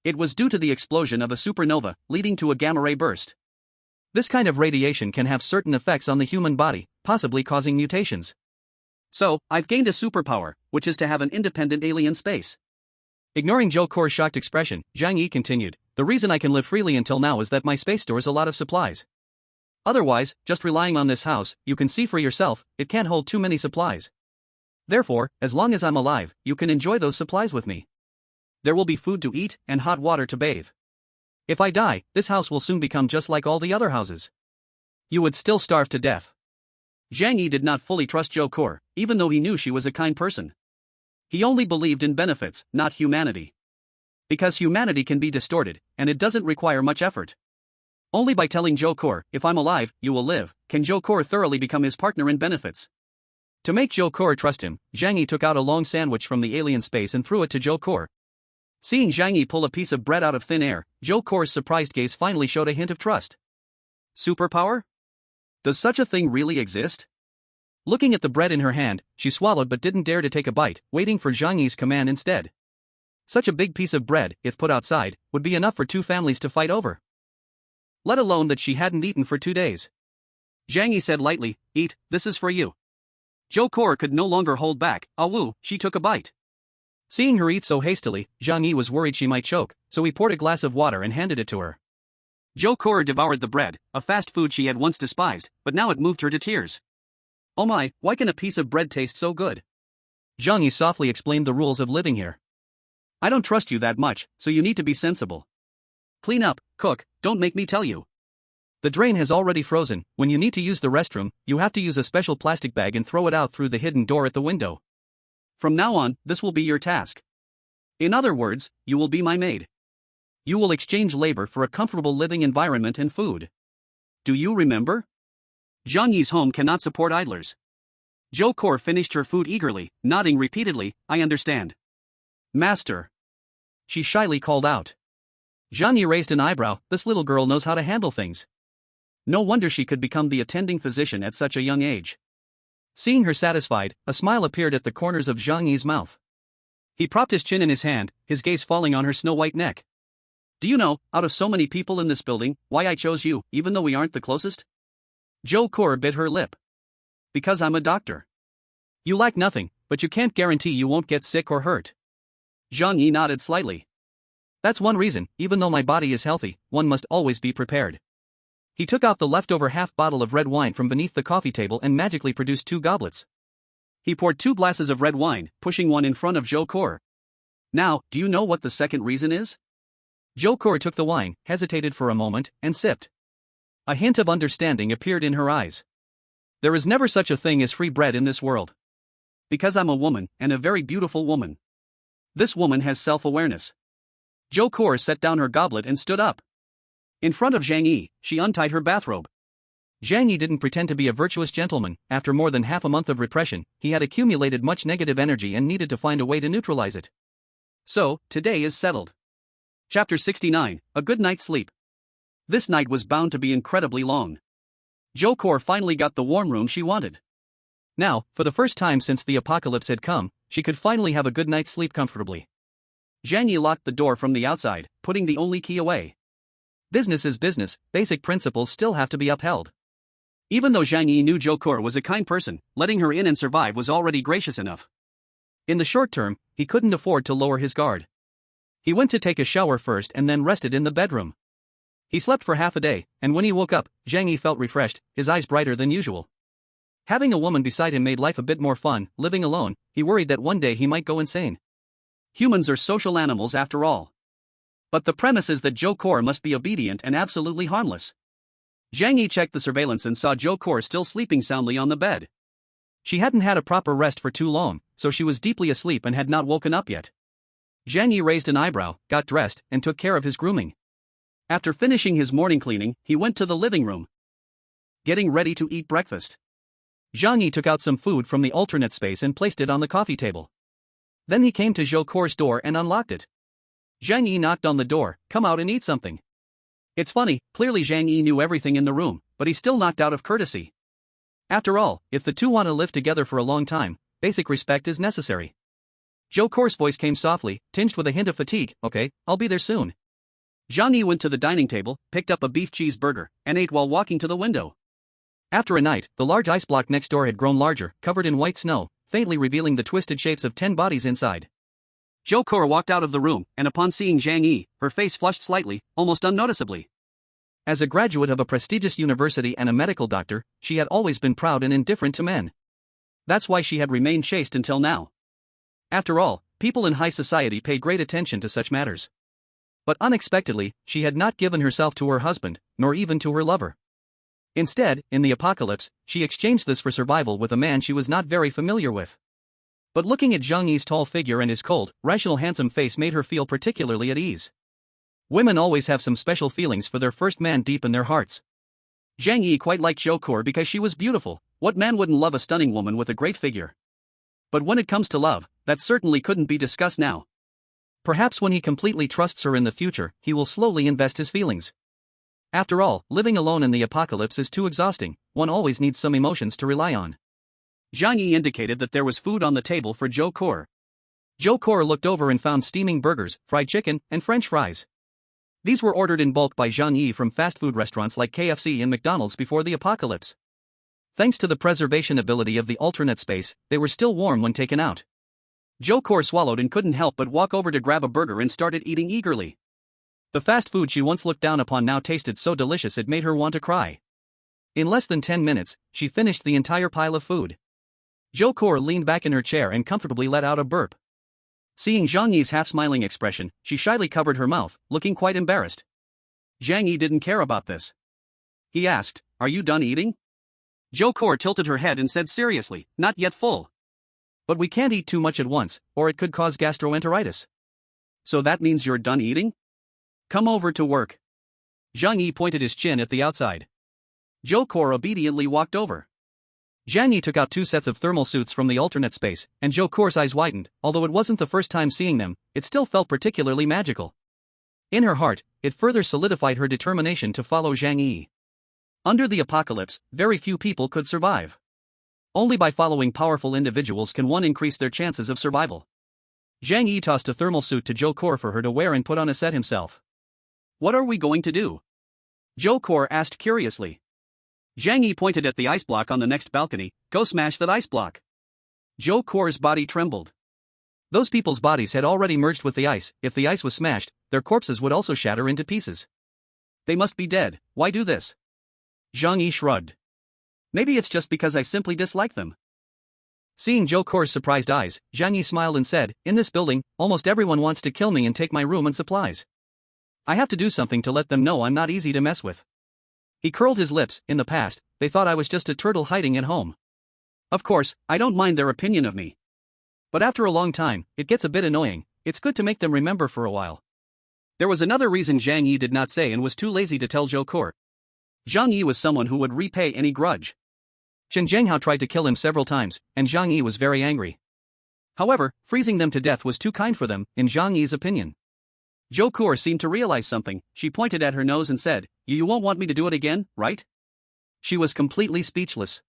It was due to the explosion of a supernova, leading to a gamma-ray burst. This kind of radiation can have certain effects on the human body, possibly causing mutations. So, I've gained a superpower, which is to have an independent alien space. Ignoring Jo's shocked expression, Zhang Yi continued, the reason I can live freely until now is that my space stores a lot of supplies. Otherwise, just relying on this house, you can see for yourself, it can't hold too many supplies. Therefore, as long as I'm alive, you can enjoy those supplies with me. There will be food to eat and hot water to bathe. If I die, this house will soon become just like all the other houses. You would still starve to death. Zhang Yi did not fully trust Zhou Core, even though he knew she was a kind person. He only believed in benefits, not humanity. Because humanity can be distorted, and it doesn't require much effort. Only by telling Zhou Core, if I'm alive, you will live, can Zhou Core thoroughly become his partner in benefits. To make Zhou Core trust him, Zhang Yi took out a long sandwich from the alien space and threw it to Zhou Core. Seeing Zhang Yi pull a piece of bread out of thin air, Zhou Core's surprised gaze finally showed a hint of trust. Superpower? Does such a thing really exist? Looking at the bread in her hand, she swallowed but didn't dare to take a bite, waiting for Zhang Yi's command instead. Such a big piece of bread, if put outside, would be enough for two families to fight over. Let alone that she hadn't eaten for 2 days. Zhang Yi said lightly, "Eat, this is for you." Zhou Core could no longer hold back. She took a bite. Seeing her eat so hastily, Zhang Yi was worried she might choke, so he poured a glass of water and handed it to her. Zhou Core devoured the bread, a fast food she had once despised, but now it moved her to tears. "Oh my, why can a piece of bread taste so good?" Zhang Yi softly explained the rules of living here. "I don't trust you that much, so you need to be sensible. Clean up, cook, don't make me tell you. The drain has already frozen. When you need to use the restroom, you have to use a special plastic bag and throw it out through the hidden door at the window. From now on, this will be your task. In other words, you will be my maid. You will exchange labor for a comfortable living environment and food. Do you remember?" Zhang Yi's home cannot support idlers. Zhou Core finished her food eagerly, nodding repeatedly, "I understand. Master." She shyly called out. Zhang Yi raised an eyebrow. This little girl knows how to handle things. No wonder she could become the attending physician at such a young age. Seeing her satisfied, a smile appeared at the corners of Zhang Yi's mouth. He propped his chin in his hand, his gaze falling on her snow-white neck. "Do you know, out of so many people in this building, why I chose you, even though we aren't the closest?" Zhou Core bit her lip. "Because I'm a doctor. You lack nothing, but you can't guarantee you won't get sick or hurt." Zhang Yi nodded slightly. "That's one reason, even though my body is healthy, one must always be prepared." He took out the leftover half bottle of red wine from beneath the coffee table and magically produced 2 goblets. He poured 2 glasses of red wine, pushing one in front of Zhou Core. "Now, do you know what the second reason is?" Zhou Core took the wine, hesitated for a moment, and sipped. A hint of understanding appeared in her eyes. "There is never such a thing as free bread in this world. Because I'm a woman, and a very beautiful woman. This woman has self-awareness." Zhou Core set down her goblet and stood up. In front of Zhang Yi, she untied her bathrobe. Zhang Yi didn't pretend to be a virtuous gentleman. After more than half a month of repression, he had accumulated much negative energy and needed to find a way to neutralize it. So, today is settled. Chapter 69, A Good Night's Sleep. This night was bound to be incredibly long. Zhou Core finally got the warm room she wanted. Now, for the first time since the apocalypse had come, she could finally have a good night's sleep comfortably. Zhang Yi locked the door from the outside, putting the only key away. Business is business, basic principles still have to be upheld. Even though Zhang Yi knew Zhou Core was a kind person, letting her in and survive was already gracious enough. In the short term, he couldn't afford to lower his guard. He went to take a shower first and then rested in the bedroom. He slept for half a day, and when he woke up, Zhang Yi felt refreshed, his eyes brighter than usual. Having a woman beside him made life a bit more fun. Living alone, he worried that one day he might go insane. Humans are social animals after all. But the premise is that Zhou Core must be obedient and absolutely harmless. Zhang Yi checked the surveillance and saw Zhou Core still sleeping soundly on the bed. She hadn't had a proper rest for too long, so she was deeply asleep and had not woken up yet. Zhang Yi raised an eyebrow, got dressed, and took care of his grooming. After finishing his morning cleaning, he went to the living room. Getting ready to eat breakfast. Zhang Yi took out some food from the alternate space and placed it on the coffee table. Then he came to Zhou Core's door and unlocked it. Zhang Yi knocked on the door, "Come out and eat something." It's funny, clearly Zhang Yi knew everything in the room, but he still knocked out of courtesy. After all, if the two want to live together for a long time, basic respect is necessary. Zhou Core's voice came softly, tinged with a hint of fatigue. "Okay, I'll be there soon." Zhang Yi went to the dining table, picked up a beef cheeseburger, and ate while walking to the window. After a night, the large ice block next door had grown larger, covered in white snow, faintly revealing the twisted shapes of 10 bodies inside. Zhou Core walked out of the room, and upon seeing Zhang Yi, her face flushed slightly, almost unnoticeably. As a graduate of a prestigious university and a medical doctor, she had always been proud and indifferent to men. That's why she had remained chaste until now. After all, people in high society pay great attention to such matters. But unexpectedly, she had not given herself to her husband, nor even to her lover. Instead, in the apocalypse, she exchanged this for survival with a man she was not very familiar with. But looking at Zhang Yi's tall figure and his cold, rational handsome face made her feel particularly at ease. Women always have some special feelings for their first man deep in their hearts. Zhang Yi quite liked Zhou Core because she was beautiful. What man wouldn't love a stunning woman with a great figure? But when it comes to love, that certainly couldn't be discussed now. Perhaps when he completely trusts her in the future, he will slowly invest his feelings. After all, living alone in the apocalypse is too exhausting. One always needs some emotions to rely on. Zhang Yi indicated that there was food on the table for Zhou Core. Zhou Core looked over and found steaming burgers, fried chicken, and French fries. These were ordered in bulk by Zhang Yi from fast food restaurants like KFC and McDonald's before the apocalypse. Thanks to the preservation ability of the alternate space, they were still warm when taken out. Zhou Core swallowed and couldn't help but walk over to grab a burger and started eating eagerly. The fast food she once looked down upon now tasted so delicious it made her want to cry. In less than 10 minutes, she finished the entire pile of food. Zhou Core leaned back in her chair and comfortably let out a burp. Seeing Zhang Yi's half-smiling expression, she shyly covered her mouth, looking quite embarrassed. Zhang Yi didn't care about this. He asked, "Are you done eating?" Zhou Core tilted her head and said seriously, "Not yet full. But we can't eat too much at once, or it could cause gastroenteritis." "So that means you're done eating? Come over to work." Zhang Yi pointed his chin at the outside. Zhou Core obediently walked over. Zhang Yi took out 2 sets of thermal suits from the alternate space, and Zhou Core's eyes widened. Although it wasn't the first time seeing them, it still felt particularly magical. In her heart, it further solidified her determination to follow Zhang Yi. Under the apocalypse, very few people could survive. Only by following powerful individuals can one increase their chances of survival. Zhang Yi tossed a thermal suit to Zhou Core for her to wear and put on a set himself. "What are we going to do?" Zhou Core asked curiously. Zhang Yi pointed at the ice block on the next balcony. "Go smash that ice block." Zhou Core's body trembled. Those people's bodies had already merged with the ice. If the ice was smashed, their corpses would also shatter into pieces. They must be dead. Why do this? Zhang Yi shrugged. Maybe it's just because I simply dislike them. Seeing Zhou Core's surprised eyes, Zhang Yi smiled and said, "In this building, almost everyone wants to kill me and take my room and supplies. I have to do something to let them know I'm not easy to mess with." He curled his lips. "In the past, they thought I was just a turtle hiding at home. Of course, I don't mind their opinion of me. But after a long time, it gets a bit annoying. It's good to make them remember for a while." There was another reason Zhang Yi did not say and was too lazy to tell Zhou Core. Zhang Yi was someone who would repay any grudge. Chen Zhenghao tried to kill him several times, and Zhang Yi was very angry. However, freezing them to death was too kind for them, in Zhang Yi's opinion. Zhou Core seemed to realize something. She pointed at her nose and said, You won't want me to do it again, right?" She was completely speechless.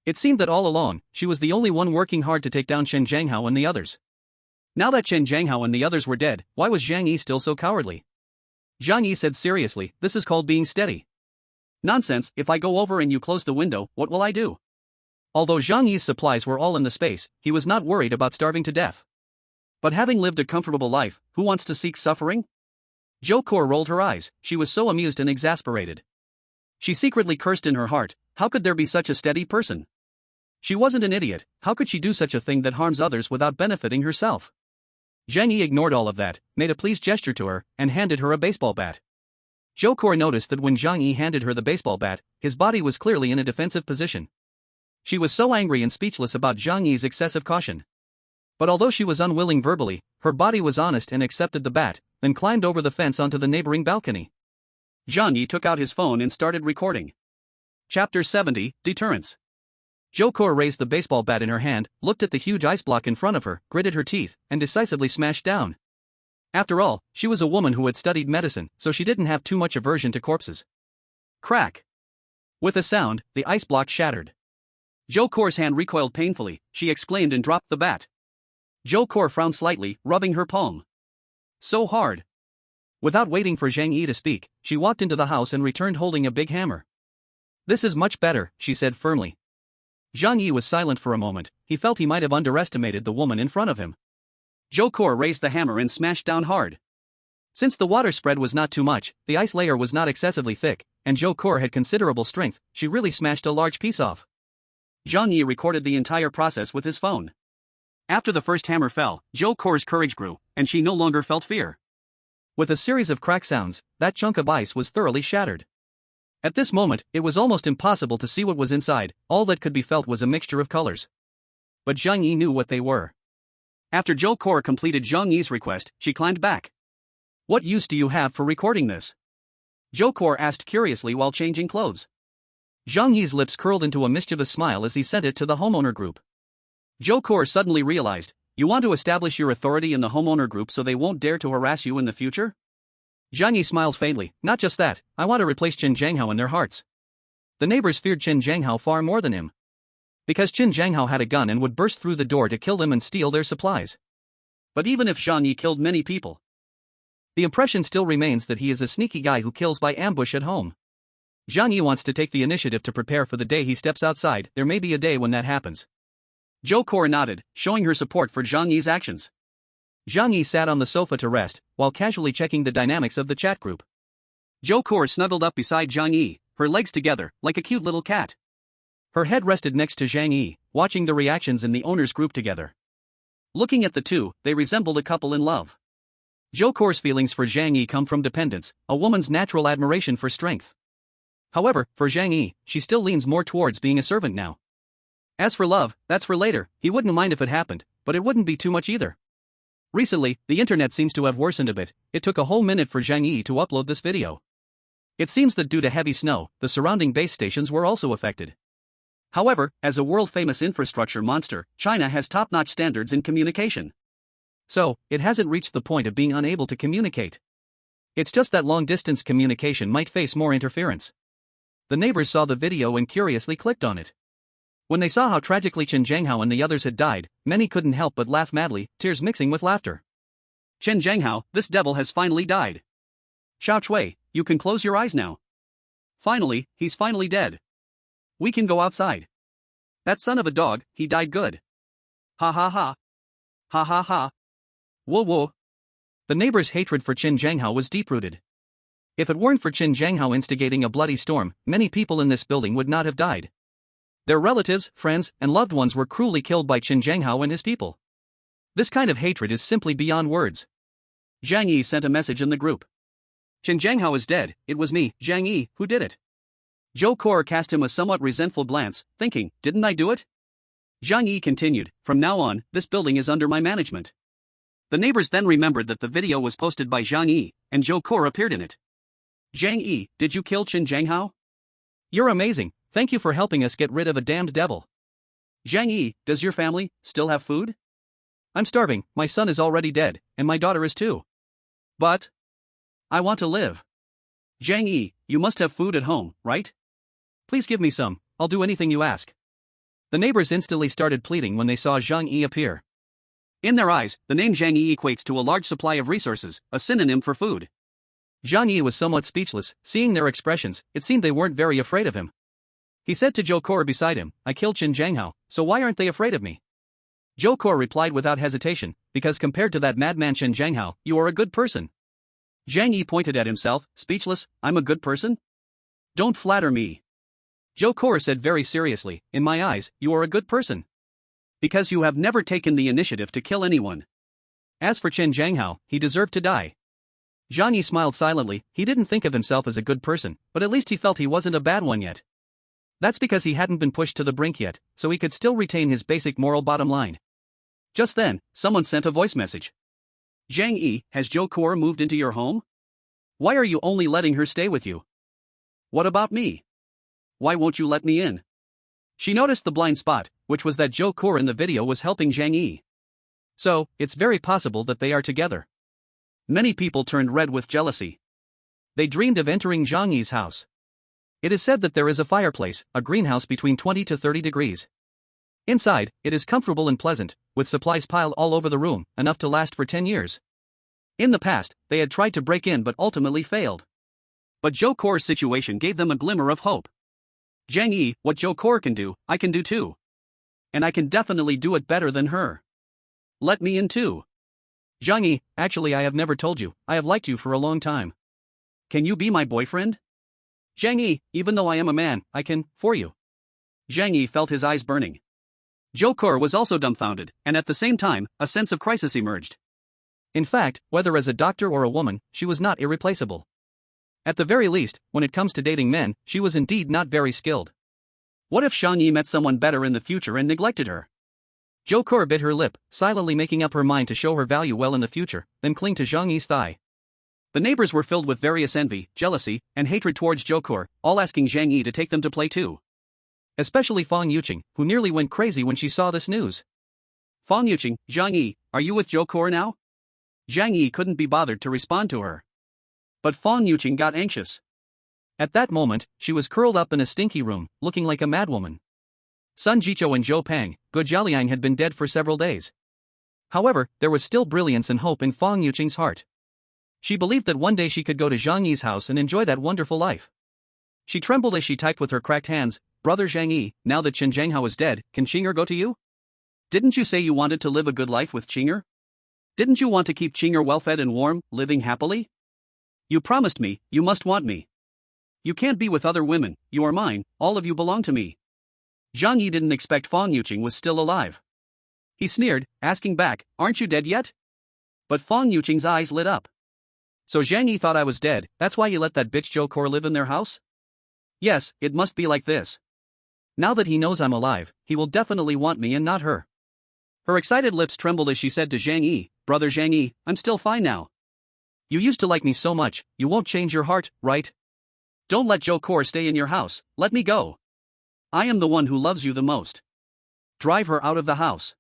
It seemed that all along, she was the only one working hard to take down Chen Zhenghao and the others. Now that Chen Zhenghao and the others were dead, why was Zhang Yi still so cowardly? Zhang Yi said seriously, "This is called being steady." "Nonsense, if I go over and you close the window, what will I do?" Although Zhang Yi's supplies were all in the space, he was not worried about starving to death. But having lived a comfortable life, who wants to seek suffering? Zhou Core rolled her eyes. She was so amused and exasperated. She secretly cursed in her heart. How could there be such a steady person? She wasn't an idiot. How could she do such a thing that harms others without benefiting herself? Zhang Yi ignored all of that, made a pleased gesture to her, and handed her a baseball bat. Zhou Core noticed that when Zhang Yi handed her the baseball bat, his body was clearly in a defensive position. She was so angry and speechless about Zhang Yi's excessive caution. But although she was unwilling verbally, her body was honest and accepted the bat, then climbed over the fence onto the neighboring balcony. Zhang Yi took out his phone and started recording. Chapter 70, Deterrence. Zhou Core raised the baseball bat in her hand, looked at the huge ice block in front of her, gritted her teeth, and decisively smashed down. After all, she was a woman who had studied medicine, so she didn't have too much aversion to corpses. Crack! With a sound, the ice block shattered. Zhou Core's hand recoiled painfully. She exclaimed and dropped the bat. Zhou Core frowned slightly, rubbing her palm. So hard. Without waiting for Zhang Yi to speak, she walked into the house and returned holding a big hammer. "This is much better," she said firmly. Zhang Yi was silent for a moment. He felt he might have underestimated the woman in front of him. Zhou Core raised the hammer and smashed down hard. Since the water spread was not too much, the ice layer was not excessively thick, and Zhou Core had considerable strength, she really smashed a large piece off. Zhang Yi recorded the entire process with his phone. After the first hammer fell, Zhou Kor's courage grew, and she no longer felt fear. With a series of crack sounds, that chunk of ice was thoroughly shattered. At this moment, it was almost impossible to see what was inside, all that could be felt was a mixture of colors. But Zhang Yi knew what they were. After Zhou Kor completed Zhang Yi's request, she climbed back. "What use do you have for recording this?" Zhou Kor asked curiously while changing clothes. Zhang Yi's lips curled into a mischievous smile as he sent it to the homeowner group. Zhou Kor suddenly realized, "You want to establish your authority in the homeowner group so they won't dare to harass you in the future?" Zhang Yi smiled faintly. "Not just that, I want to replace Qin Zhanghao in their hearts." The neighbors feared Qin Zhanghao far more than him. Because Qin Zhanghao had a gun and would burst through the door to kill them and steal their supplies. But even if Zhang Yi killed many people, the impression still remains that he is a sneaky guy who kills by ambush at home. Zhang Yi wants to take the initiative to prepare for the day he steps outside. There may be a day when that happens. Zhou Kor nodded, showing her support for Zhang Yi's actions. Zhang Yi sat on the sofa to rest, while casually checking the dynamics of the chat group. Zhou Kor snuggled up beside Zhang Yi, her legs together, like a cute little cat. Her head rested next to Zhang Yi, watching the reactions in the owners' group together. Looking at the two, they resembled a couple in love. Zhou Kor's feelings for Zhang Yi come from dependence, a woman's natural admiration for strength. However, for Zhang Yi, she still leans more towards being a servant now. As for love, that's for later. He wouldn't mind if it happened, but it wouldn't be too much either. Recently, the internet seems to have worsened a bit. It took a whole minute for Zhang Yi to upload this video. It seems that due to heavy snow, the surrounding base stations were also affected. However, as a world-famous infrastructure monster, China has top-notch standards in communication. So, it hasn't reached the point of being unable to communicate. It's just that long-distance communication might face more interference. The neighbors saw the video and curiously clicked on it. When they saw how tragically Qin Zhanghao and the others had died, many couldn't help but laugh madly, tears mixing with laughter. "Qin Zhanghao, this devil has finally died. Xiao Chui, you can close your eyes now. Finally, he's finally dead. We can go outside. That son of a dog, he died good. Ha ha ha. Ha ha ha. Whoa whoa." The neighbors' hatred for Qin Zhanghao was deep-rooted. If it weren't for Qin Zhanghao instigating a bloody storm, many people in this building would not have died. Their relatives, friends, and loved ones were cruelly killed by Qin Zhanghao and his people. This kind of hatred is simply beyond words. Zhang Yi sent a message in the group. "Qin Zhanghao is dead, it was me, Zhang Yi, who did it." Zhou Kor cast him a somewhat resentful glance, thinking, "Didn't I do it?" Zhang Yi continued, "From now on, this building is under my management." The neighbors then remembered that the video was posted by Zhang Yi, and Zhou Kor appeared in it. "Zhang Yi, did you kill Qin Zhanghao? You're amazing, thank you for helping us get rid of a damned devil." "Zhang Yi, does your family still have food?" "I'm starving, my son is already dead, and my daughter is too. But I want to live." "Zhang Yi, you must have food at home, right? Please give me some, I'll do anything you ask." The neighbors instantly started pleading when they saw Zhang Yi appear. In their eyes, the name Zhang Yi equates to a large supply of resources, a synonym for food. Zhang Yi was somewhat speechless. Seeing their expressions, it seemed they weren't very afraid of him. He said to Zhou Kor beside him, "I killed Qin Zhanghao, so why aren't they afraid of me?" Zhou Kor replied without hesitation, "Because compared to that madman Qin Zhanghao, you are a good person." Zhang Yi pointed at himself, speechless. "I'm a good person? Don't flatter me." Zhou Kor said very seriously, "In my eyes, you are a good person. Because you have never taken the initiative to kill anyone. As for Qin Zhanghao, he deserved to die." Zhang Yi smiled silently. He didn't think of himself as a good person, but at least he felt he wasn't a bad one yet. That's because he hadn't been pushed to the brink yet, so he could still retain his basic moral bottom line. Just then, someone sent a voice message. "Zhang Yi, has Zhou Kor moved into your home? Why are you only letting her stay with you? What about me? Why won't you let me in?" She noticed the blind spot, which was that Zhou Kor in the video was helping Zhang Yi. So, it's very possible that they are together. Many people turned red with jealousy. They dreamed of entering Zhang Yi's house. It is said that there is a fireplace, a greenhouse between 20 to 30 degrees. Inside, it is comfortable and pleasant, with supplies piled all over the room, enough to last for 10 years. In the past, they had tried to break in but ultimately failed. But Zhou Kor's situation gave them a glimmer of hope. "Zhang Yi, what Zhou Kor can do, I can do too. And I can definitely do it better than her. Let me in too. Zhang Yi, actually I have never told you, I have liked you for a long time. Can you be my boyfriend? Zhang Yi, even though I am a man, I can, for you." Zhang Yi felt his eyes burning. Zhou Ke was also dumbfounded, and at the same time, a sense of crisis emerged. In fact, whether as a doctor or a woman, she was not irreplaceable. At the very least, when it comes to dating men, she was indeed not very skilled. What if Zhang Yi met someone better in the future and neglected her? Zhou Ke bit her lip, silently making up her mind to show her value well in the future, then cling to Zhang Yi's thigh. The neighbors were filled with various envy, jealousy, and hatred towards Zhou Ke, all asking Zhang Yi to take them to play too. Especially Fang Yuqing, who nearly went crazy when she saw this news. Fang Yuqing, Zhang Yi, are you with Zhou Ke now? Zhang Yi couldn't be bothered to respond to her. But Fang Yuqing got anxious. At that moment, she was curled up in a stinky room, looking like a madwoman. Sun Jiqiu and Zhou Pang, Gu Jialiang had been dead for several days. However, there was still brilliance and hope in Fang Yuqing's heart. She believed that one day she could go to Zhang Yi's house and enjoy that wonderful life. She trembled as she typed with her cracked hands, "Brother Zhang Yi, now that Chen Zhanghao is dead, can Qing'er go to you? Didn't you say you wanted to live a good life with Qing'er? Didn't you want to keep Qing'er well-fed and warm, living happily? You promised me, you must want me. You can't be with other women, you are mine, all of you belong to me." Zhang Yi didn't expect Fang Yuqing was still alive. He sneered, asking back, "Aren't you dead yet?" But Fang Yuqing's eyes lit up. "So Zhang Yi thought I was dead, that's why you let that bitch Zhou Ke live in their house? Yes, it must be like this. Now that he knows I'm alive, he will definitely want me and not her." Her excited lips trembled as she said to Zhang Yi, "Brother Zhang Yi, I'm still fine now. You used to like me so much, you won't change your heart, right? Don't let Zhou Ke stay in your house, let me go. I am the one who loves you the most. Drive her out of the house."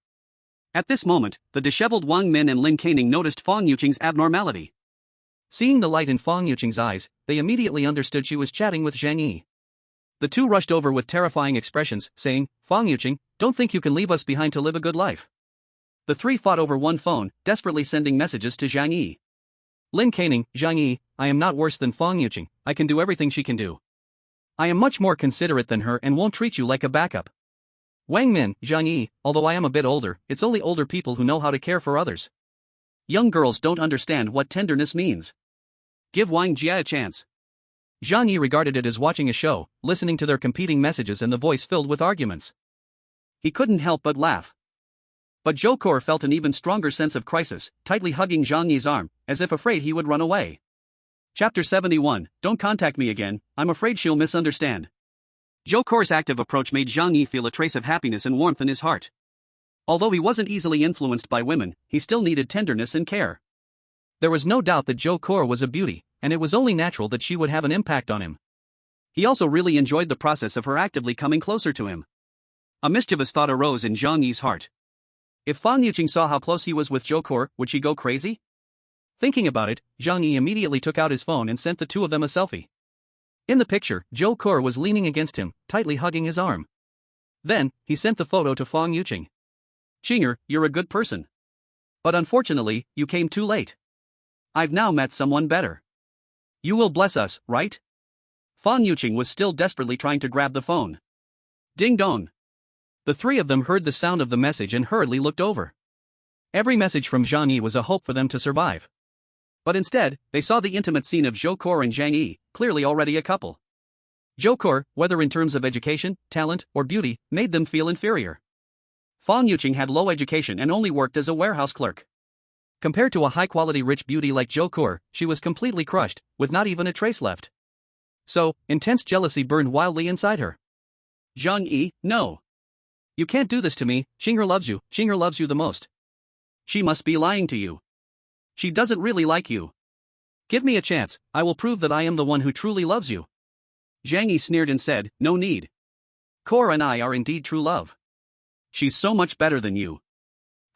At this moment, the disheveled Wang Min and Lin Kaining noticed Fang Yuqing's abnormality. Seeing the light in Fang Yuqing's eyes, they immediately understood she was chatting with Zhang Yi. The two rushed over with terrifying expressions, saying, "Fang Yuqing, don't think you can leave us behind to live a good life." The three fought over one phone, desperately sending messages to Zhang Yi. Lin Kaining, "Zhang Yi, I am not worse than Fang Yuqing, I can do everything she can do. I am much more considerate than her and won't treat you like a backup." Wang Min, "Zhang Yi, although I am a bit older, it's only older people who know how to care for others. Young girls don't understand what tenderness means. Give Wang Jia a chance." Zhang Yi regarded it as watching a show, listening to their competing messages and the voice filled with arguments. He couldn't help but laugh. But Zhou Ke felt an even stronger sense of crisis, tightly hugging Zhang Yi's arm, as if afraid he would run away. Chapter 71, Don't contact me again, I'm afraid she'll misunderstand. Zhou Ke's active approach made Zhang Yi feel a trace of happiness and warmth in his heart. Although he wasn't easily influenced by women, he still needed tenderness and care. There was no doubt that Zhou Ke was a beauty, and it was only natural that she would have an impact on him. He also really enjoyed the process of her actively coming closer to him. A mischievous thought arose in Zhang Yi's heart. If Fang Yuqing saw how close he was with Zhou Ke, would she go crazy? Thinking about it, Zhang Yi immediately took out his phone and sent the two of them a selfie. In the picture, Zhou Ke was leaning against him, tightly hugging his arm. Then, he sent the photo to Fang Yuqing. "Qing'er, you're a good person. But unfortunately, you came too late. I've now met someone better. You will bless us, right?" Fang Yuqing was still desperately trying to grab the phone. Ding dong. The three of them heard the sound of the message and hurriedly looked over. Every message from Zhang Yi was a hope for them to survive. But instead, they saw the intimate scene of Zhou Ke and Zhang Yi, clearly already a couple. Zhou Ke, whether in terms of education, talent, or beauty, made them feel inferior. Fang Yuqing had low education and only worked as a warehouse clerk. Compared to a high-quality rich beauty like Zhou Ke, she was completely crushed, with not even a trace left. So, intense jealousy burned wildly inside her. "Zhang Yi, no. You can't do this to me, Qing'er loves you the most. She must be lying to you. She doesn't really like you. Give me a chance, I will prove that I am the one who truly loves you." Zhang Yi sneered and said, "No need. Ke and I are indeed true love. She's so much better than you.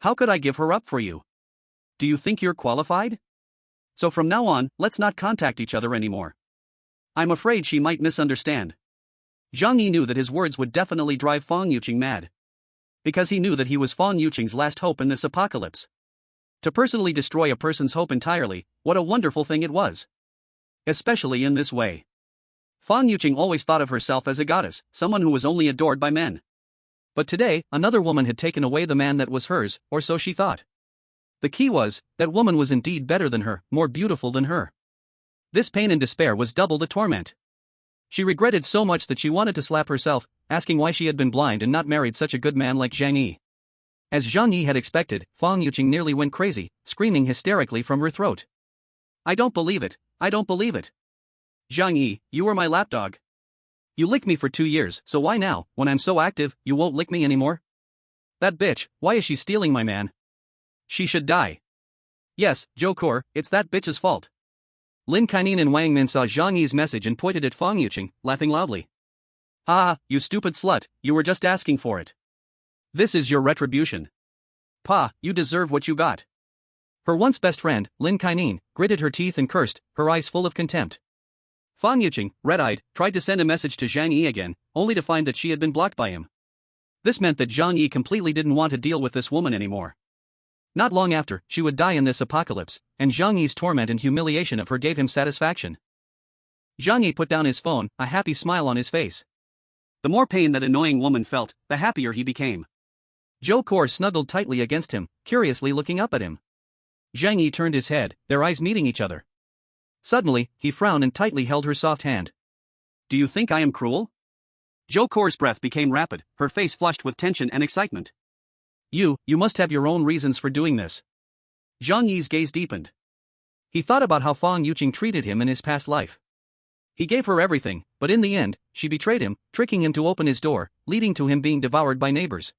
How could I give her up for you? Do you think you're qualified? So from now on, let's not contact each other anymore. I'm afraid she might misunderstand." Zhang Yi knew that his words would definitely drive Fang Yuqing mad. Because he knew that he was Fang Yuqing's last hope in this apocalypse. To personally destroy a person's hope entirely, what a wonderful thing it was. Especially in this way. Fang Yuqing always thought of herself as a goddess, someone who was only adored by men. But today, another woman had taken away the man that was hers, or so she thought. The key was, that woman was indeed better than her, more beautiful than her. This pain and despair was double the torment. She regretted so much that she wanted to slap herself, asking why she had been blind and not married such a good man like Zhang Yi. As Zhang Yi had expected, Fang Yuqing nearly went crazy, screaming hysterically from her throat. I don't believe it, I don't believe it. Zhang Yi, you were my lapdog. You licked me for 2 years, so why now, when I'm so active, you won't lick me anymore? That bitch, why is she stealing my man? She should die. Yes, Zhou Kor, it's that bitch's fault. Lin Kainan and Wang Min saw Zhang Yi's message and pointed at Fang Yuqing, laughing loudly. Ah, you stupid slut, you were just asking for it. This is your retribution. Pa, you deserve what you got. Her once best friend, Lin Kainan, gritted her teeth and cursed, her eyes full of contempt. Fang Yuqing, red-eyed, tried to send a message to Zhang Yi again, only to find that she had been blocked by him. This meant that Zhang Yi completely didn't want to deal with this woman anymore. Not long after, she would die in this apocalypse, and Zhang Yi's torment and humiliation of her gave him satisfaction. Zhang Yi put down his phone, a happy smile on his face. The more pain that annoying woman felt, the happier he became. Zhou Kor snuggled tightly against him, curiously looking up at him. Zhang Yi turned his head, their eyes meeting each other. Suddenly, he frowned and tightly held her soft hand. Do you think I am cruel? Zhou Kor's breath became rapid, her face flushed with tension and excitement. You must have your own reasons for doing this. Zhang Yi's gaze deepened. He thought about how Fang Yuqing treated him in his past life. He gave her everything, but in the end, she betrayed him, tricking him to open his door, leading to him being devoured by neighbors.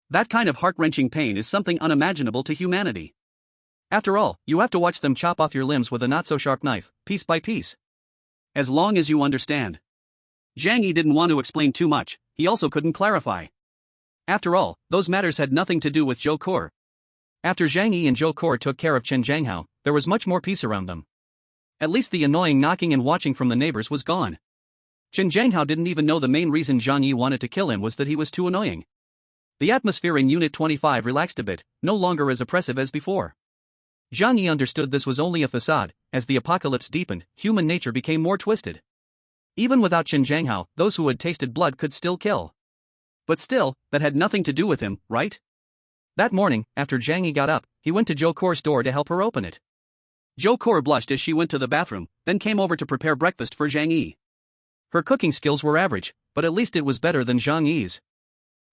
That kind of heart-wrenching pain is something unimaginable to humanity. After all, you have to watch them chop off your limbs with a not-so-sharp knife, piece by piece. As long as you understand. Zhang Yi didn't want to explain too much, he also couldn't clarify. After all, those matters had nothing to do with Zhou Kor. After Zhang Yi and Zhou Kor took care of Chen Zhanghao, there was much more peace around them. At least the annoying knocking and watching from the neighbors was gone. Chen Zhanghao didn't even know the main reason Zhang Yi wanted to kill him was that he was too annoying. The atmosphere in Unit 25 relaxed a bit, no longer as oppressive as before. Zhang Yi understood this was only a facade. As the apocalypse deepened, human nature became more twisted. Even without Chen Zhanghao, those who had tasted blood could still kill. But still, that had nothing to do with him, right? That morning, after Zhang Yi got up, he went to Zhou Kor's door to help her open it. Zhou Kor blushed as she went to the bathroom, then came over to prepare breakfast for Zhang Yi. Her cooking skills were average, but at least it was better than Zhang Yi's.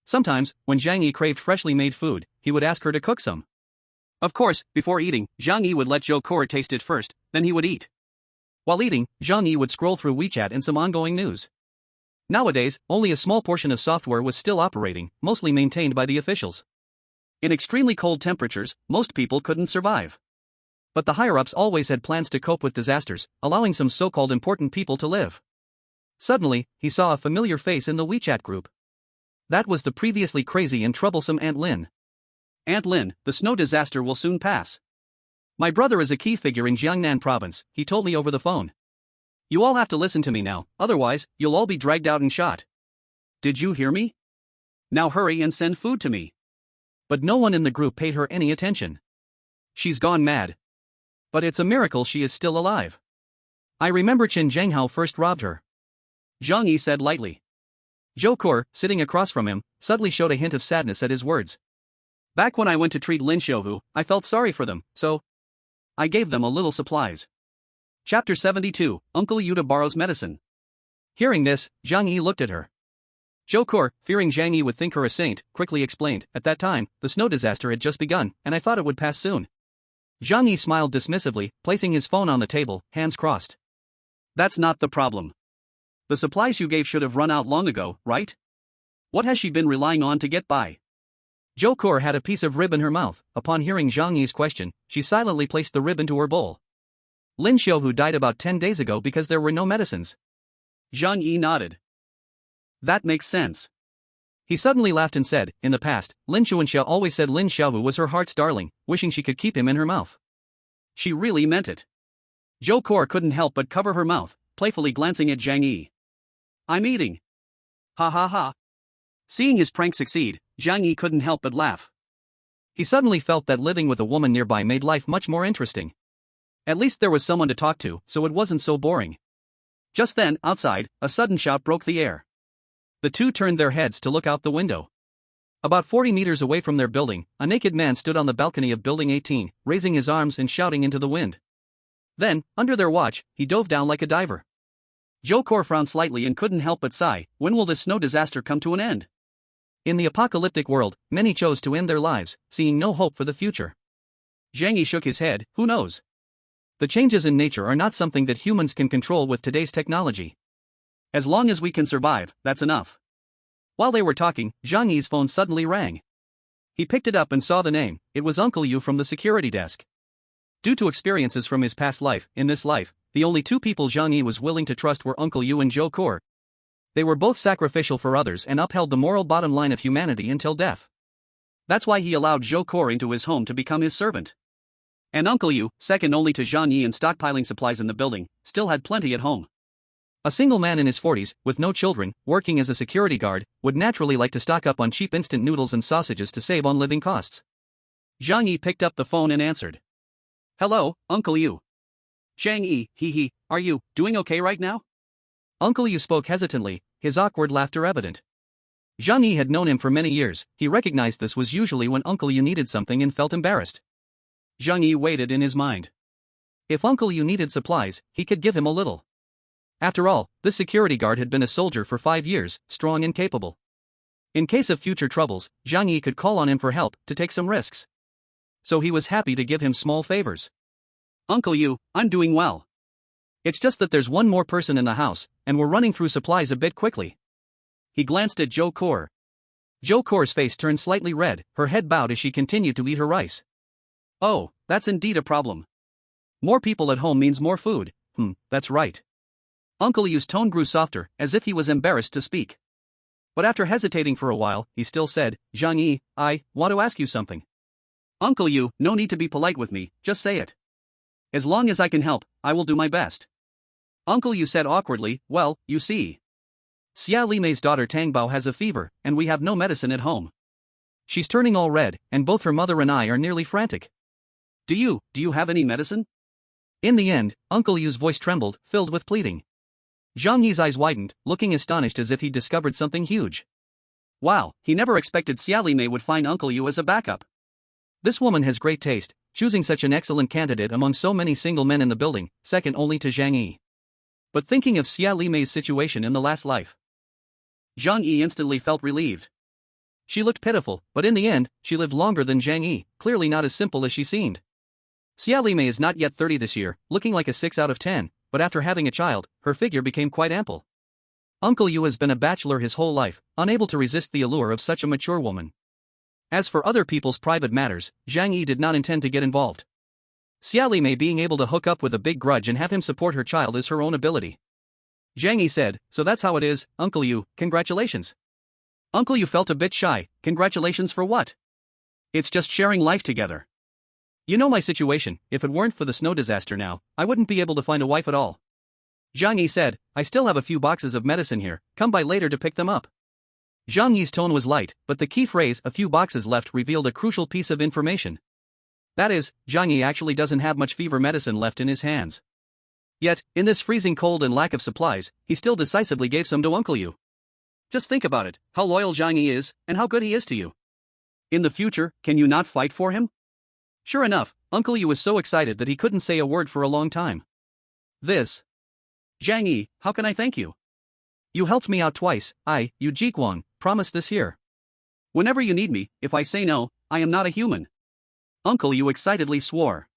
Sometimes, when Zhang Yi craved freshly made food, he would ask her to cook some. Of course, before eating, Zhang Yi would let Zhou Kor taste it first, then he would eat. While eating, Zhang Yi would scroll through WeChat and some ongoing news. Nowadays, only a small portion of software was still operating, mostly maintained by the officials. In extremely cold temperatures, most people couldn't survive. But the higher-ups always had plans to cope with disasters, allowing some so-called important people to live. Suddenly, he saw a familiar face in the WeChat group. That was the previously crazy and troublesome Aunt Lin. Aunt Lin, the snow disaster will soon pass. My brother is a key figure in Jiangnan province, he told me over the phone. You all have to listen to me now, otherwise, you'll all be dragged out and shot. Did you hear me? Now hurry and send food to me. But no one in the group paid her any attention. She's gone mad. But it's a miracle she is still alive. I remember Chen Zhanghao first robbed her. Zhang Yi said lightly. Zhou Kor, sitting across from him, suddenly showed a hint of sadness at his words. Back when I went to treat Lin Xiaovu, I felt sorry for them, so I gave them a little supplies. Chapter 72, Uncle Yuta borrows medicine. Hearing this, Zhang Yi looked at her. Zhou Kor, fearing Zhang Yi would think her a saint, quickly explained, at that time, the snow disaster had just begun, and I thought it would pass soon. Zhang Yi smiled dismissively, placing his phone on the table, hands crossed. That's not the problem. The supplies you gave should have run out long ago, right? What has she been relying on to get by? Zhou Kor had a piece of rib in her mouth. Upon hearing Zhang Yi's question, she silently placed the rib into her bowl. Lin Xiaohu died about 10 days ago because there were no medicines. Zhang Yi nodded. That makes sense. He suddenly laughed and said, in the past, Lin Xuanxia always said Lin Xiaohu was her heart's darling, wishing she could keep him in her mouth. She really meant it. Zhou Kor couldn't help but cover her mouth, playfully glancing at Zhang Yi. I'm eating. Ha ha ha. Seeing his prank succeed, Zhang Yi couldn't help but laugh. He suddenly felt that living with a woman nearby made life much more interesting. At least there was someone to talk to, so it wasn't so boring. Just then, outside, a sudden shout broke the air. The two turned their heads to look out the window. About 40 meters away from their building, a naked man stood on the balcony of Building 18, raising his arms and shouting into the wind. Then, under their watch, he dove down like a diver. Zhou Kor frowned slightly and couldn't help but sigh. When will this snow disaster come to an end? In the apocalyptic world, many chose to end their lives, seeing no hope for the future. Zhang Yi shook his head. Who knows? The changes in nature are not something that humans can control with today's technology. As long as we can survive, that's enough. While they were talking, Zhang Yi's phone suddenly rang. He picked it up and saw the name. It was Uncle Yu from the security desk. Due to experiences from his past life, in this life, the only two people Zhang Yi was willing to trust were Uncle Yu and Zhou Kor. They were both sacrificial for others and upheld the moral bottom line of humanity until death. That's why he allowed Zhou Kor into his home to become his servant. And Uncle Yu, second only to Zhang Yi in stockpiling supplies in the building, still had plenty at home. A single man in his 40s, with no children, working as a security guard, would naturally like to stock up on cheap instant noodles and sausages to save on living costs. Zhang Yi picked up the phone and answered. Hello, Uncle Yu. Zhang Yi, are you doing okay right now? Uncle Yu spoke hesitantly, his awkward laughter evident. Zhang Yi had known him for many years. He recognized this was usually when Uncle Yu needed something and felt embarrassed. Zhang Yi waited in his mind. If Uncle Yu needed supplies, he could give him a little. After all, this security guard had been a soldier for 5 years, strong and capable. In case of future troubles, Zhang Yi could call on him for help, to take some risks. So he was happy to give him small favors. Uncle Yu, I'm doing well. It's just that there's one more person in the house, and we're running through supplies a bit quickly. He glanced at Zhou Kor. Zhou Kor's face turned slightly red, her head bowed as she continued to eat her rice. Oh, that's indeed a problem. More people at home means more food. That's right. Uncle Yu's tone grew softer, as if he was embarrassed to speak. But after hesitating for a while, he still said, Zhang Yi, I want to ask you something. Uncle Yu, no need to be polite with me, just say it. As long as I can help, I will do my best. Uncle Yu said awkwardly, well, you see. Xia Li Mei's daughter Tangbao has a fever, and we have no medicine at home. She's turning all red, and both her mother and I are nearly frantic. Do you have any medicine? In the end, Uncle Yu's voice trembled, filled with pleading. Zhang Yi's eyes widened, looking astonished as if he'd discovered something huge. Wow, he never expected Xia Li Mei would find Uncle Yu as a backup. This woman has great taste, choosing such an excellent candidate among so many single men in the building, second only to Zhang Yi. But thinking of Xia Li Mei's situation in the last life, Zhang Yi instantly felt relieved. She looked pitiful, but in the end, she lived longer than Zhang Yi, clearly not as simple as she seemed. Xia Li Mei is not yet 30 this year, looking like a 6 out of 10, but after having a child, her figure became quite ample. Uncle Yu has been a bachelor his whole life, unable to resist the allure of such a mature woman. As for other people's private matters, Zhang Yi did not intend to get involved. Xia Li Mei being able to hook up with a big grudge and have him support her child is her own ability. Zhang Yi said, so that's how it is, Uncle Yu, congratulations. Uncle Yu felt a bit shy. Congratulations for what? It's just sharing life together. You know my situation, if it weren't for the snow disaster now, I wouldn't be able to find a wife at all. Zhang Yi said, I still have a few boxes of medicine here, come by later to pick them up. Zhang Yi's tone was light, but the key phrase, a few boxes left, revealed a crucial piece of information. That is, Zhang Yi actually doesn't have much fever medicine left in his hands. Yet, in this freezing cold and lack of supplies, he still decisively gave some to Uncle Yu. Just think about it, how loyal Zhang Yi is, and how good he is to you. In the future, can you not fight for him? Sure enough, Uncle Yu was so excited that he couldn't say a word for a long time. Zhang Yi, how can I thank you? You helped me out twice. You Jiguang, promise this here. Whenever you need me, if I say no, I am not a human. Uncle Yu excitedly swore.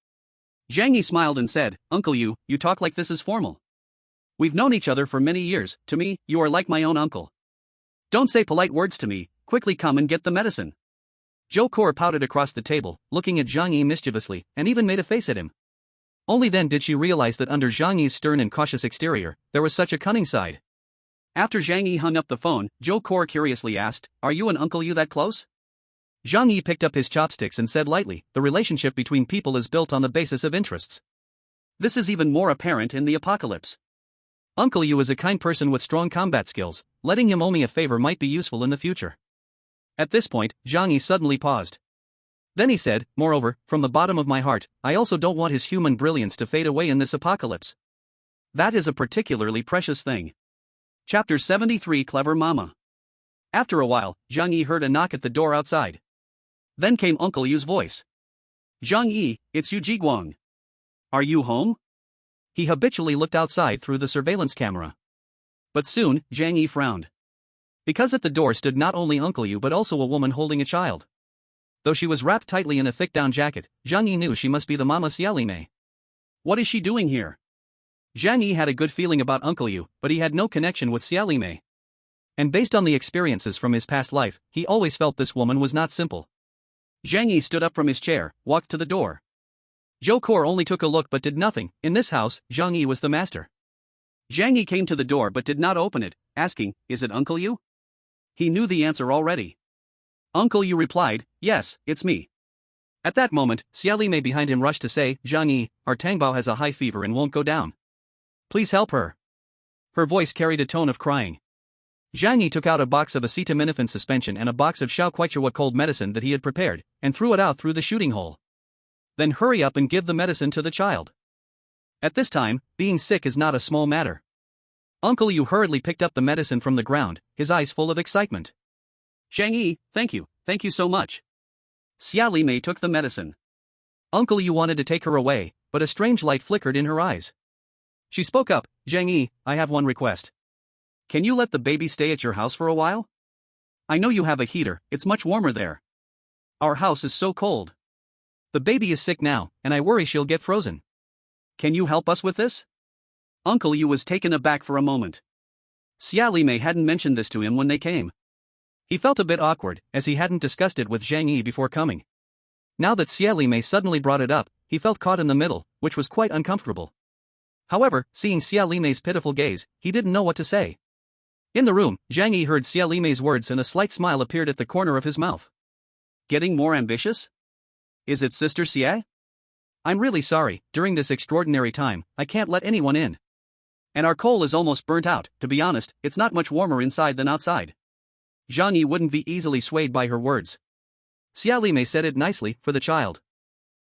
Zhang Yi smiled and said, Uncle Yu, you talk like this is formal. We've known each other for many years, to me, you are like my own uncle. Don't say polite words to me, quickly come and get the medicine. Zhou Kor pouted across the table, looking at Zhang Yi mischievously, and even made a face at him. Only then did she realize that under Zhang Yi's stern and cautious exterior, there was such a cunning side. After Zhang Yi hung up the phone, Zhou Kor curiously asked, Are you and Uncle Yu that close? Zhang Yi picked up his chopsticks and said lightly, the relationship between people is built on the basis of interests. This is even more apparent in the apocalypse. Uncle Yu is a kind person with strong combat skills, letting him owe me a favor might be useful in the future. At this point, Zhang Yi suddenly paused. Then he said, moreover, from the bottom of my heart, I also don't want his human brilliance to fade away in this apocalypse. That is a particularly precious thing. Chapter 73 Clever Mama. After a while, Zhang Yi heard a knock at the door outside. Then came Uncle Yu's voice. Zhang Yi, it's you Jiguang. Are you home? He habitually looked outside through the surveillance camera. But soon, Zhang Yi frowned. Because at the door stood not only Uncle Yu but also a woman holding a child. Though she was wrapped tightly in a thick down jacket, Zhang Yi knew she must be the mama Xiaolime. What is she doing here? Zhang Yi had a good feeling about Uncle Yu, but he had no connection with Xiaolime. And based on the experiences from his past life, he always felt this woman was not simple. Zhang Yi stood up from his chair, walked to the door. Zhou Core only took a look but did nothing. In this house, Zhang Yi was the master. Zhang Yi came to the door but did not open it, asking, "Is it Uncle Yu?" He knew the answer already. Uncle Yu replied, "Yes, it's me." At that moment, Xiaolime behind him rushed to say, "Zhang Yi, our Tangbao has a high fever and won't go down. Please help her." Her voice carried a tone of crying. Zhang Yi took out a box of acetaminophen suspension and a box of Xiaoquaichua cold medicine that he had prepared, and threw it out through the shooting hole. Then hurry up and give the medicine to the child. At this time, being sick is not a small matter. Uncle Yu hurriedly picked up the medicine from the ground, his eyes full of excitement. "Zhang Yi, thank you so much." Xiaolime took the medicine. Uncle Yu wanted to take her away, but a strange light flickered in her eyes. She spoke up, "Zhang Yi, I have one request. Can you let the baby stay at your house for a while? I know you have a heater, it's much warmer there. Our house is so cold. The baby is sick now, and I worry she'll get frozen. Can you help us with this?" Uncle Yu was taken aback for a moment. Xiaolime hadn't mentioned this to him when they came. He felt a bit awkward, as he hadn't discussed it with Zhang Yi before coming. Now that Xiaolime suddenly brought it up, he felt caught in the middle, which was quite uncomfortable. However, seeing Xiaolime's pitiful gaze, he didn't know what to say. In the room, Zhang Yi heard Xiaolime's words and a slight smile appeared at the corner of his mouth. "Getting more ambitious? Is it Sister Xie? I'm really sorry, during this extraordinary time, I can't let anyone in. And our coal is almost burnt out, to be honest, it's not much warmer inside than outside." Zhang Yi wouldn't be easily swayed by her words. Xiaolime said it nicely, for the child.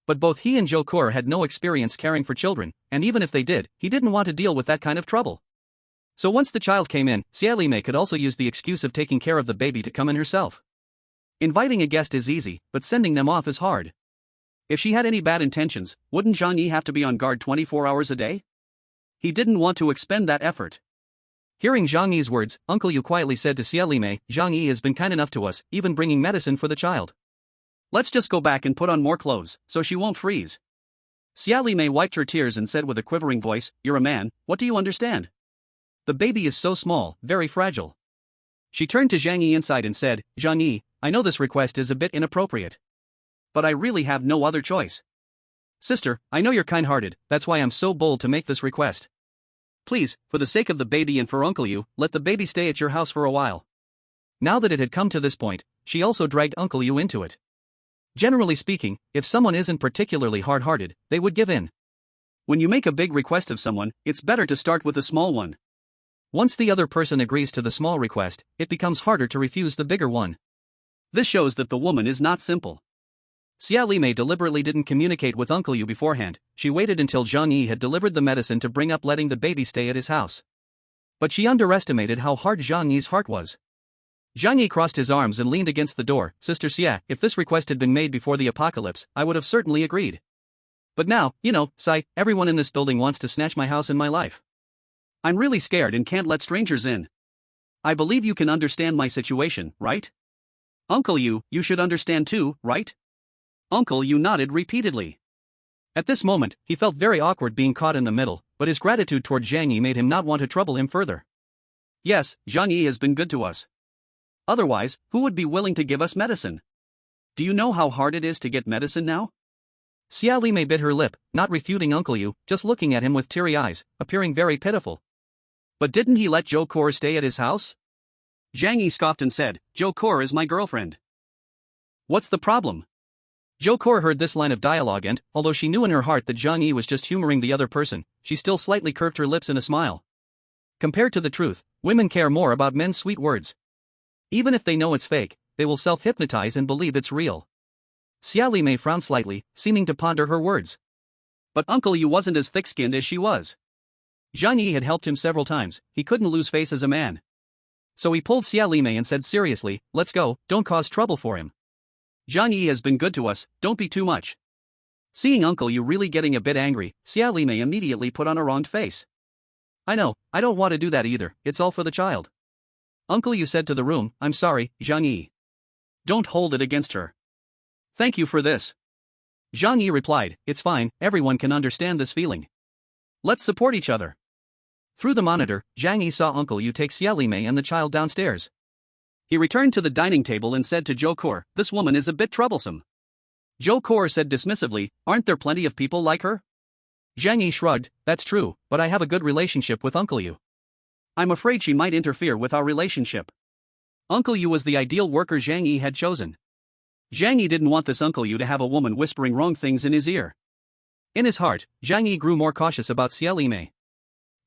But both he and Zhou Core had no experience caring for children, and even if they did, he didn't want to deal with that kind of trouble. So once the child came in, Xiaolime could also use the excuse of taking care of the baby to come in herself. Inviting a guest is easy, but sending them off is hard. If she had any bad intentions, wouldn't Zhang Yi have to be on guard 24 hours a day? He didn't want to expend that effort. Hearing Zhang Yi's words, Uncle Yu quietly said to Xiaolime, "Zhang Yi has been kind enough to us, even bringing medicine for the child. Let's just go back and put on more clothes, so she won't freeze." Xiaolime wiped her tears and said with a quivering voice, "You're a man, what do you understand? The baby is so small, very fragile." She turned to Zhang Yi inside and said, "Zhang Yi, I know this request is a bit inappropriate. But I really have no other choice. Sister, I know you're kind-hearted, that's why I'm so bold to make this request. Please, for the sake of the baby and for Uncle Yu, let the baby stay at your house for a while." Now that it had come to this point, she also dragged Uncle Yu into it. Generally speaking, if someone isn't particularly hard-hearted, they would give in. When you make a big request of someone, it's better to start with a small one. Once the other person agrees to the small request, it becomes harder to refuse the bigger one. This shows that the woman is not simple. Xiaolime deliberately didn't communicate with Uncle Yu beforehand, she waited until Zhang Yi had delivered the medicine to bring up letting the baby stay at his house. But she underestimated how hard Zhang Yi's heart was. Zhang Yi crossed his arms and leaned against the door. "Sister Xie, if this request had been made before the apocalypse, I would have certainly agreed. But now, everyone in this building wants to snatch my house and my life. I'm really scared and can't let strangers in. I believe you can understand my situation, right? Uncle Yu, you should understand too, right?" Uncle Yu nodded repeatedly. At this moment, he felt very awkward being caught in the middle, but his gratitude toward Zhang Yi made him not want to trouble him further. "Yes, Zhang Yi has been good to us. Otherwise, who would be willing to give us medicine? Do you know how hard it is to get medicine now?" Xiaolime bit her lip, not refuting Uncle Yu, just looking at him with teary eyes, appearing very pitiful. "But didn't he let Zhou Core stay at his house?" Zhang Yi scoffed and said, "Zhou Core is my girlfriend. What's the problem?" Zhou Core heard this line of dialogue and, although she knew in her heart that Zhang Yi was just humoring the other person, she still slightly curved her lips in a smile. Compared to the truth, women care more about men's sweet words. Even if they know it's fake, they will self-hypnotize and believe it's real. Xiaolime frowned slightly, seeming to ponder her words. But Uncle Yu wasn't as thick-skinned as she was. Zhang Yi had helped him several times, he couldn't lose face as a man. So he pulled Xiaolime and said seriously, "Let's go, don't cause trouble for him. Zhang Yi has been good to us, don't be too much." Seeing Uncle Yu really getting a bit angry, Xiaolime immediately put on a wronged face. I know, I don't want to do that either, it's all for the child. Uncle Yu said to the room, I'm sorry, Zhang Yi. Don't hold it against her. Thank you for this. Zhang Yi replied, it's fine, everyone can understand this feeling. Let's support each other. Through the monitor, Zhang Yi saw Uncle Yu take Xia Limei and the child downstairs. He returned to the dining table and said to Zhou Kor, this woman is a bit troublesome. Zhou Kor said dismissively, aren't there plenty of people like her? Zhang Yi shrugged, that's true, but I have a good relationship with Uncle Yu. I'm afraid she might interfere with our relationship. Uncle Yu was the ideal worker Zhang Yi had chosen. Zhang Yi didn't want this Uncle Yu to have a woman whispering wrong things in his ear. In his heart, Zhang Yi grew more cautious about Xia Limei.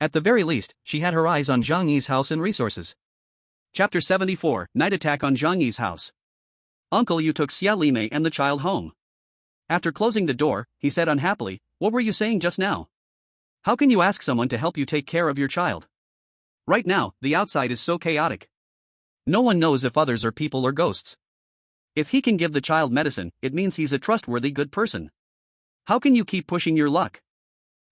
At the very least, she had her eyes on Zhang Yi's house and resources. Chapter 74, Night Attack on Zhang Yi's house. Uncle Yu took Xia Limei and the child home. After closing the door, he said unhappily, what were you saying just now? How can you ask someone to help you take care of your child? Right now, the outside is so chaotic. No one knows if others are people or ghosts. If he can give the child medicine, it means he's a trustworthy good person. How can you keep pushing your luck?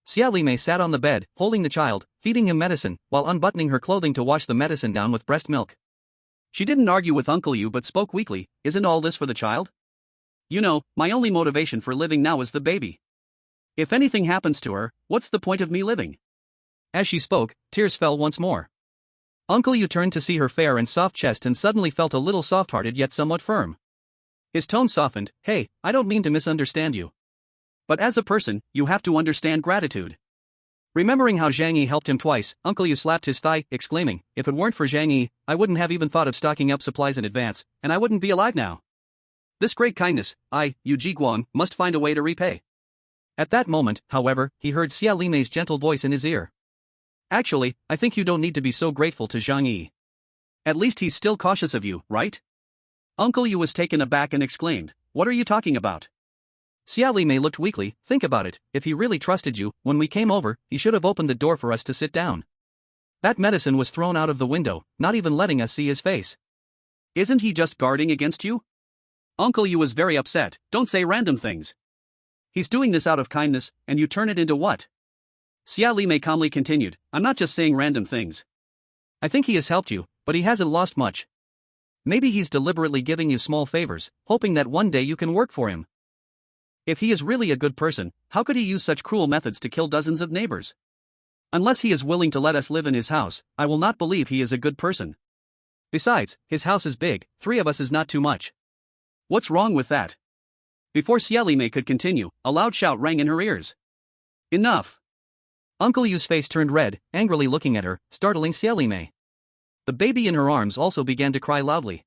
Xia Limei sat on the bed, holding the child, feeding him medicine, while unbuttoning her clothing to wash the medicine down with breast milk. She didn't argue with Uncle Yu but spoke weakly, isn't all this for the child? You know, my only motivation for living now is the baby. If anything happens to her, what's the point of me living? As she spoke, tears fell once more. Uncle Yu turned to see her fair and soft chest and suddenly felt a little soft-hearted yet somewhat firm. His tone softened, hey, I don't mean to misunderstand you. But as a person, you have to understand gratitude. Remembering how Zhang Yi helped him twice, Uncle Yu slapped his thigh, exclaiming, if it weren't for Zhang Yi, I wouldn't have even thought of stocking up supplies in advance, and I wouldn't be alive now. This great kindness, Yu Jiguang, must find a way to repay. At that moment, however, he heard Xia Limei's gentle voice in his ear. Actually, I think you don't need to be so grateful to Zhang Yi. At least he's still cautious of you, right? Uncle Yu was taken aback and exclaimed, what are you talking about? Xia Limei looked weakly, think about it, if he really trusted you, when we came over, he should have opened the door for us to sit down. That medicine was thrown out of the window, not even letting us see his face. Isn't he just guarding against you? Uncle Yu was very upset, don't say random things. He's doing this out of kindness, and you turn it into what? Xia Limei calmly continued, I'm not just saying random things. I think he has helped you, but he hasn't lost much. Maybe he's deliberately giving you small favors, hoping that one day you can work for him. If he is really a good person, how could he use such cruel methods to kill dozens of neighbors? Unless he is willing to let us live in his house, I will not believe he is a good person. Besides, his house is big, 3 of us is not too much. What's wrong with that? Before Xia Limei could continue, a loud shout rang in her ears. Enough! Uncle Yu's face turned red, angrily looking at her, startling Xia Limei. The baby in her arms also began to cry loudly.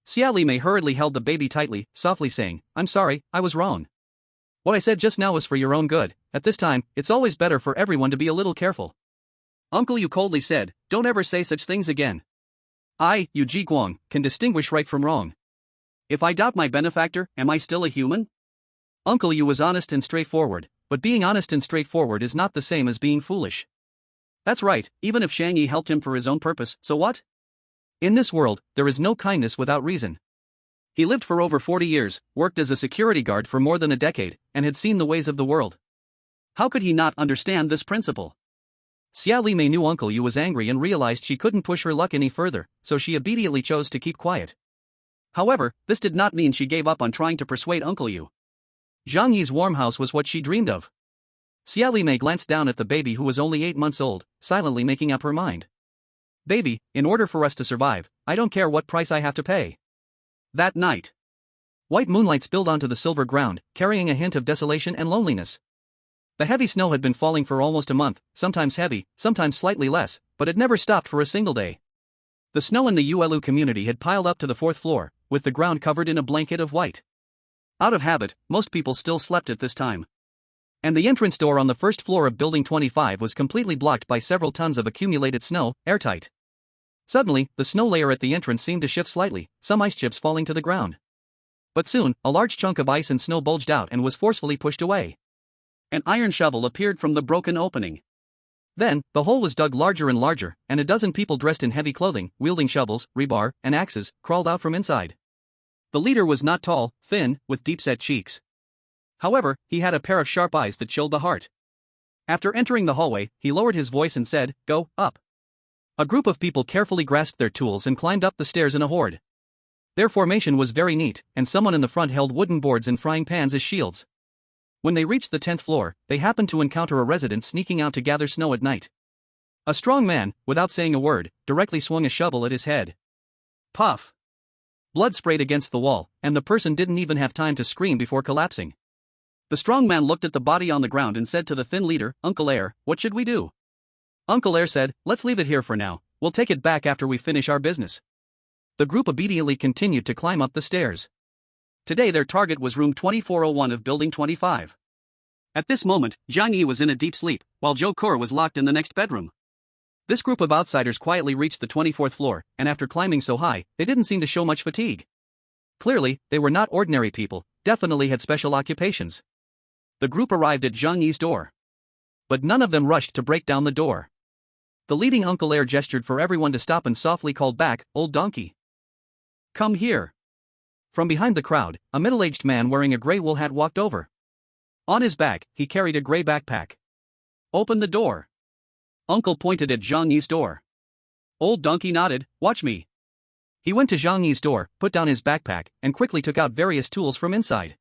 Xia Limei hurriedly held the baby tightly, softly saying, I'm sorry, I was wrong. What I said just now was for your own good, at this time, it's always better for everyone to be a little careful. Uncle Yu coldly said, don't ever say such things again. Yu Jiguang, can distinguish right from wrong. If I doubt my benefactor, am I still a human? Uncle Yu was honest and straightforward, but being honest and straightforward is not the same as being foolish. That's right, even if Zhang Yi helped him for his own purpose, so what? In this world, there is no kindness without reason. He lived for over 40 years, worked as a security guard for more than a decade, and had seen the ways of the world. How could he not understand this principle? Xia Limei knew Uncle Yu was angry and realized she couldn't push her luck any further, so she obediently chose to keep quiet. However, this did not mean she gave up on trying to persuade Uncle Yu. Zhang Yi's warm house was what she dreamed of. Xia Limei glanced down at the baby who was only 8 months old, silently making up her mind. Baby, in order for us to survive, I don't care what price I have to pay. That night, white moonlight spilled onto the silver ground, carrying a hint of desolation and loneliness. The heavy snow had been falling for almost a month, sometimes heavy, sometimes slightly less, but it never stopped for a single day. The snow in the Yuelu community had piled up to the 4th floor, with the ground covered in a blanket of white. Out of habit, most people still slept at this time. And the entrance door on the 1st floor of Building 25 was completely blocked by several tons of accumulated snow, airtight. Suddenly, the snow layer at the entrance seemed to shift slightly, some ice chips falling to the ground. But soon, a large chunk of ice and snow bulged out and was forcefully pushed away. An iron shovel appeared from the broken opening. Then, the hole was dug larger and larger, and a dozen people dressed in heavy clothing, wielding shovels, rebar, and axes, crawled out from inside. The leader was not tall, thin, with deep-set cheeks. However, he had a pair of sharp eyes that chilled the heart. After entering the hallway, he lowered his voice and said, "Go, up." A group of people carefully grasped their tools and climbed up the stairs in a horde. Their formation was very neat, and someone in the front held wooden boards and frying pans as shields. When they reached the 10th floor, they happened to encounter a resident sneaking out to gather snow at night. A strong man, without saying a word, directly swung a shovel at his head. Puff! Blood sprayed against the wall, and the person didn't even have time to scream before collapsing. The strong man looked at the body on the ground and said to the thin leader, "Uncle Heir, what should we do?" Uncle Heir said, "Let's leave it here for now, we'll take it back after we finish our business." The group obediently continued to climb up the stairs. Today their target was room 2401 of building 25. At this moment, Zhang Yi was in a deep sleep, while Zhou Kur was locked in the next bedroom. This group of outsiders quietly reached the 24th floor, and after climbing so high, they didn't seem to show much fatigue. Clearly, they were not ordinary people, definitely had special occupations. The group arrived at Zhang Yi's door. But none of them rushed to break down the door. The leading Uncle Heir gestured for everyone to stop and softly called back, "Old donkey. Come here." From behind the crowd, a middle-aged man wearing a gray wool hat walked over. On his back, he carried a gray backpack. "Open the door." Uncle pointed at Zhang Yi's door. Old donkey nodded, "Watch me." He went to Zhang Yi's door, put down his backpack, and quickly took out various tools from inside.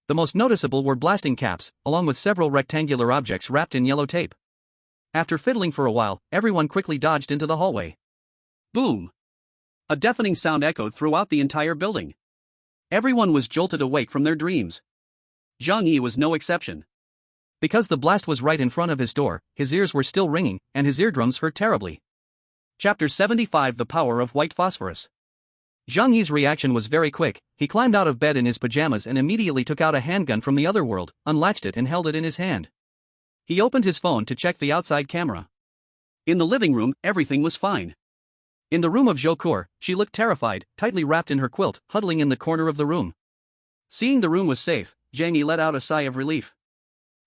The most noticeable were blasting caps, along with several rectangular objects wrapped in yellow tape. After fiddling for a while, everyone quickly dodged into the hallway. Boom! A deafening sound echoed throughout the entire building. Everyone was jolted awake from their dreams. Zhang Yi was no exception. Because the blast was right in front of his door, his ears were still ringing, and his eardrums hurt terribly. Chapter 75: The Power of White Phosphorus. Zhang Yi's reaction was very quick. He climbed out of bed in his pajamas and immediately took out a handgun from the other world, unlatched it and held it in his hand. He opened his phone to check the outside camera. In the living room, everything was fine. In the room of Zhou Kur, she looked terrified, tightly wrapped in her quilt, huddling in the corner of the room. Seeing the room was safe, Zhang Yi let out a sigh of relief.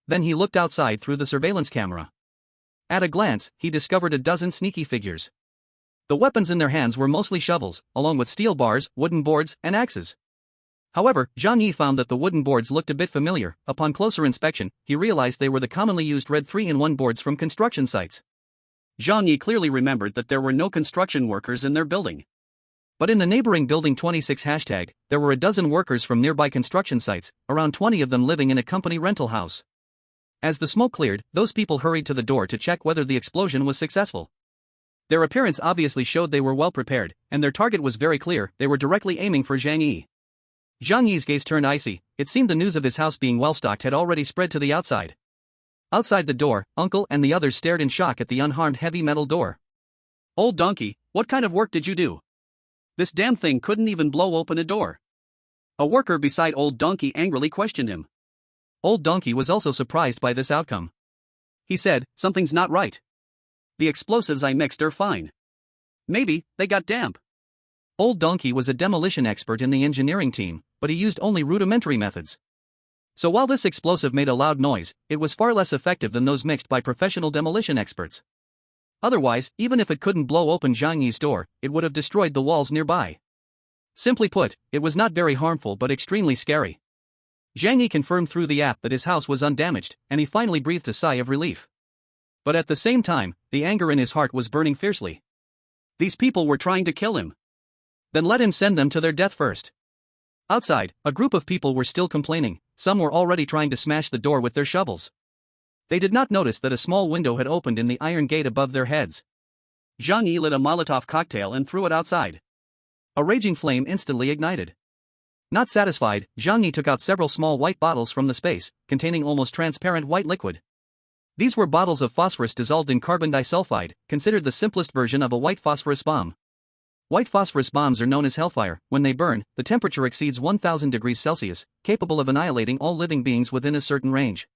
Then he looked outside through the surveillance camera. At a glance, he discovered a dozen sneaky figures. The weapons in their hands were mostly shovels, along with steel bars, wooden boards, and axes. However, Zhang Yi found that the wooden boards looked a bit familiar. Upon closer inspection, he realized they were the commonly used red 3-in-1 boards from construction sites. Zhang Yi clearly remembered that there were no construction workers in their building. But in the neighboring building 26 hashtag, there were a dozen workers from nearby construction sites, around 20 of them living in a company rental house. As the smoke cleared, those people hurried to the door to check whether the explosion was successful. Their appearance obviously showed they were well prepared, and their target was very clear. They were directly aiming for Zhang Yi. Zhang Yi's gaze turned icy. It seemed the news of his house being well stocked had already spread to the outside. Outside the door, Uncle and the others stared in shock at the unharmed heavy metal door. "Old donkey, what kind of work did you do? This damn thing couldn't even blow open a door." A worker beside Old Donkey angrily questioned him. Old Donkey was also surprised by this outcome. He said, "Something's not right. The explosives I mixed are fine. Maybe they got damp." Old Donkey was a demolition expert in the engineering team, but he used only rudimentary methods. So while this explosive made a loud noise, it was far less effective than those mixed by professional demolition experts. Otherwise, even if it couldn't blow open Zhang Yi's door, it would have destroyed the walls nearby. Simply put, it was not very harmful but extremely scary. Zhang Yi confirmed through the app that his house was undamaged, and he finally breathed a sigh of relief. But at the same time, the anger in his heart was burning fiercely. These people were trying to kill him. Then let him send them to their death first. Outside, a group of people were still complaining. Some were already trying to smash the door with their shovels. They did not notice that a small window had opened in the iron gate above their heads. Zhang Yi lit a Molotov cocktail and threw it outside. A raging flame instantly ignited. Not satisfied, Zhang Yi took out several small white bottles from the space, containing almost transparent white liquid. These were bottles of phosphorus dissolved in carbon disulfide, considered the simplest version of a white phosphorus bomb. White phosphorus bombs are known as hellfire. When they burn, the temperature exceeds 1000 degrees Celsius, capable of annihilating all living beings within a certain range.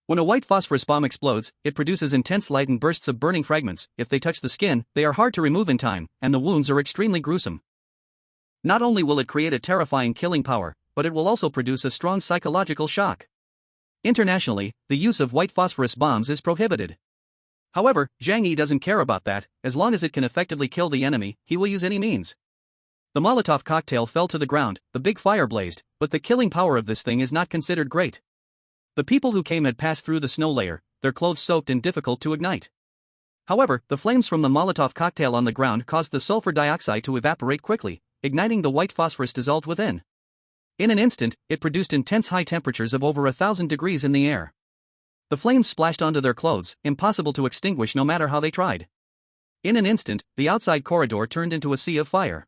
When a white phosphorus bomb explodes, it produces intense light and bursts of burning fragments. If they touch the skin, they are hard to remove in time, and the wounds are extremely gruesome. Not only will it create a terrifying killing power, but it will also produce a strong psychological shock. Internationally, the use of white phosphorus bombs is prohibited. However, Zhang Yi doesn't care about that. As long as it can effectively kill the enemy, he will use any means. The Molotov cocktail fell to the ground, the big fire blazed, but the killing power of this thing is not considered great. The people who came had passed through the snow layer, their clothes soaked and difficult to ignite. However, the flames from the Molotov cocktail on the ground caused the sulfur dioxide to evaporate quickly, igniting the white phosphorus dissolved within. In an instant, it produced intense high temperatures of over 1,000 degrees in the air. The flames splashed onto their clothes, impossible to extinguish no matter how they tried. In an instant, the outside corridor turned into a sea of fire.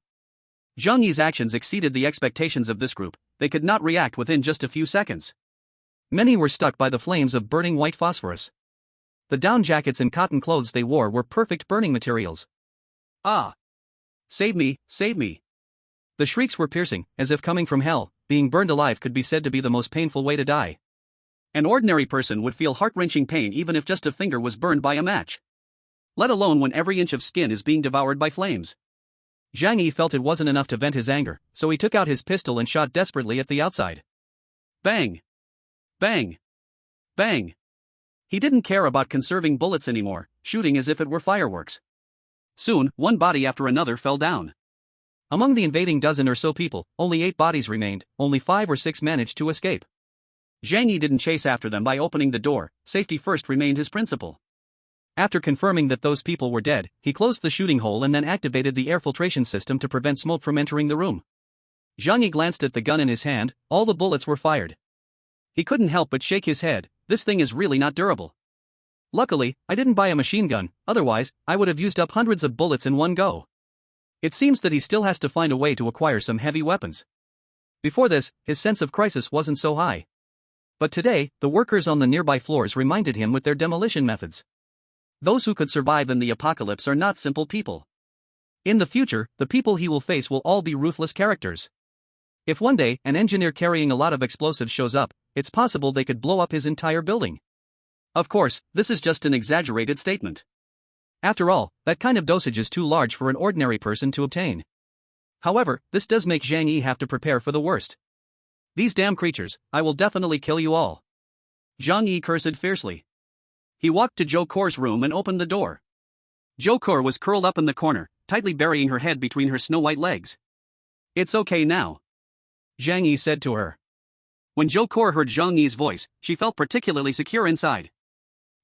Zhang Yi's actions exceeded the expectations of this group. They could not react within just a few seconds. Many were stuck by the flames of burning white phosphorus. The down jackets and cotton clothes they wore were perfect burning materials. Ah! Save me, save me! The shrieks were piercing, as if coming from hell. Being burned alive could be said to be the most painful way to die. An ordinary person would feel heart-wrenching pain even if just a finger was burned by a match. Let alone when every inch of skin is being devoured by flames. Zhang Yi felt it wasn't enough to vent his anger, so he took out his pistol and shot desperately at the outside. Bang! Bang! Bang! He didn't care about conserving bullets anymore, shooting as if it were fireworks. Soon, one body after another fell down. Among the invading dozen or so people, only 8 bodies remained, only 5 or 6 managed to escape. Zhang Yi didn't chase after them by opening the door, safety first remained his principle. After confirming that those people were dead, he closed the shooting hole and then activated the air filtration system to prevent smoke from entering the room. Zhang Yi glanced at the gun in his hand. All the bullets were fired. He couldn't help but shake his head. This thing is really not durable. Luckily, I didn't buy a machine gun, otherwise, I would have used up hundreds of bullets in one go. It seems that he still has to find a way to acquire some heavy weapons. Before this, his sense of crisis wasn't so high. But today, the workers on the nearby floors reminded him with their demolition methods. Those who could survive in the apocalypse are not simple people. In the future, the people he will face will all be ruthless characters. If one day an engineer carrying a lot of explosives shows up, it's possible they could blow up his entire building. Of course, this is just an exaggerated statement. After all, that kind of dosage is too large for an ordinary person to obtain. However, this does make Zhang Yi have to prepare for the worst. These damn creatures, I will definitely kill you all. Zhang Yi cursed fiercely. He walked to Zhou Kor's room and opened the door. Zhou Kor was curled up in the corner, tightly burying her head between her snow-white legs. It's okay now, Zhang Yi said to her. When Zhou Kor heard Zhang Yi's voice, she felt particularly secure inside.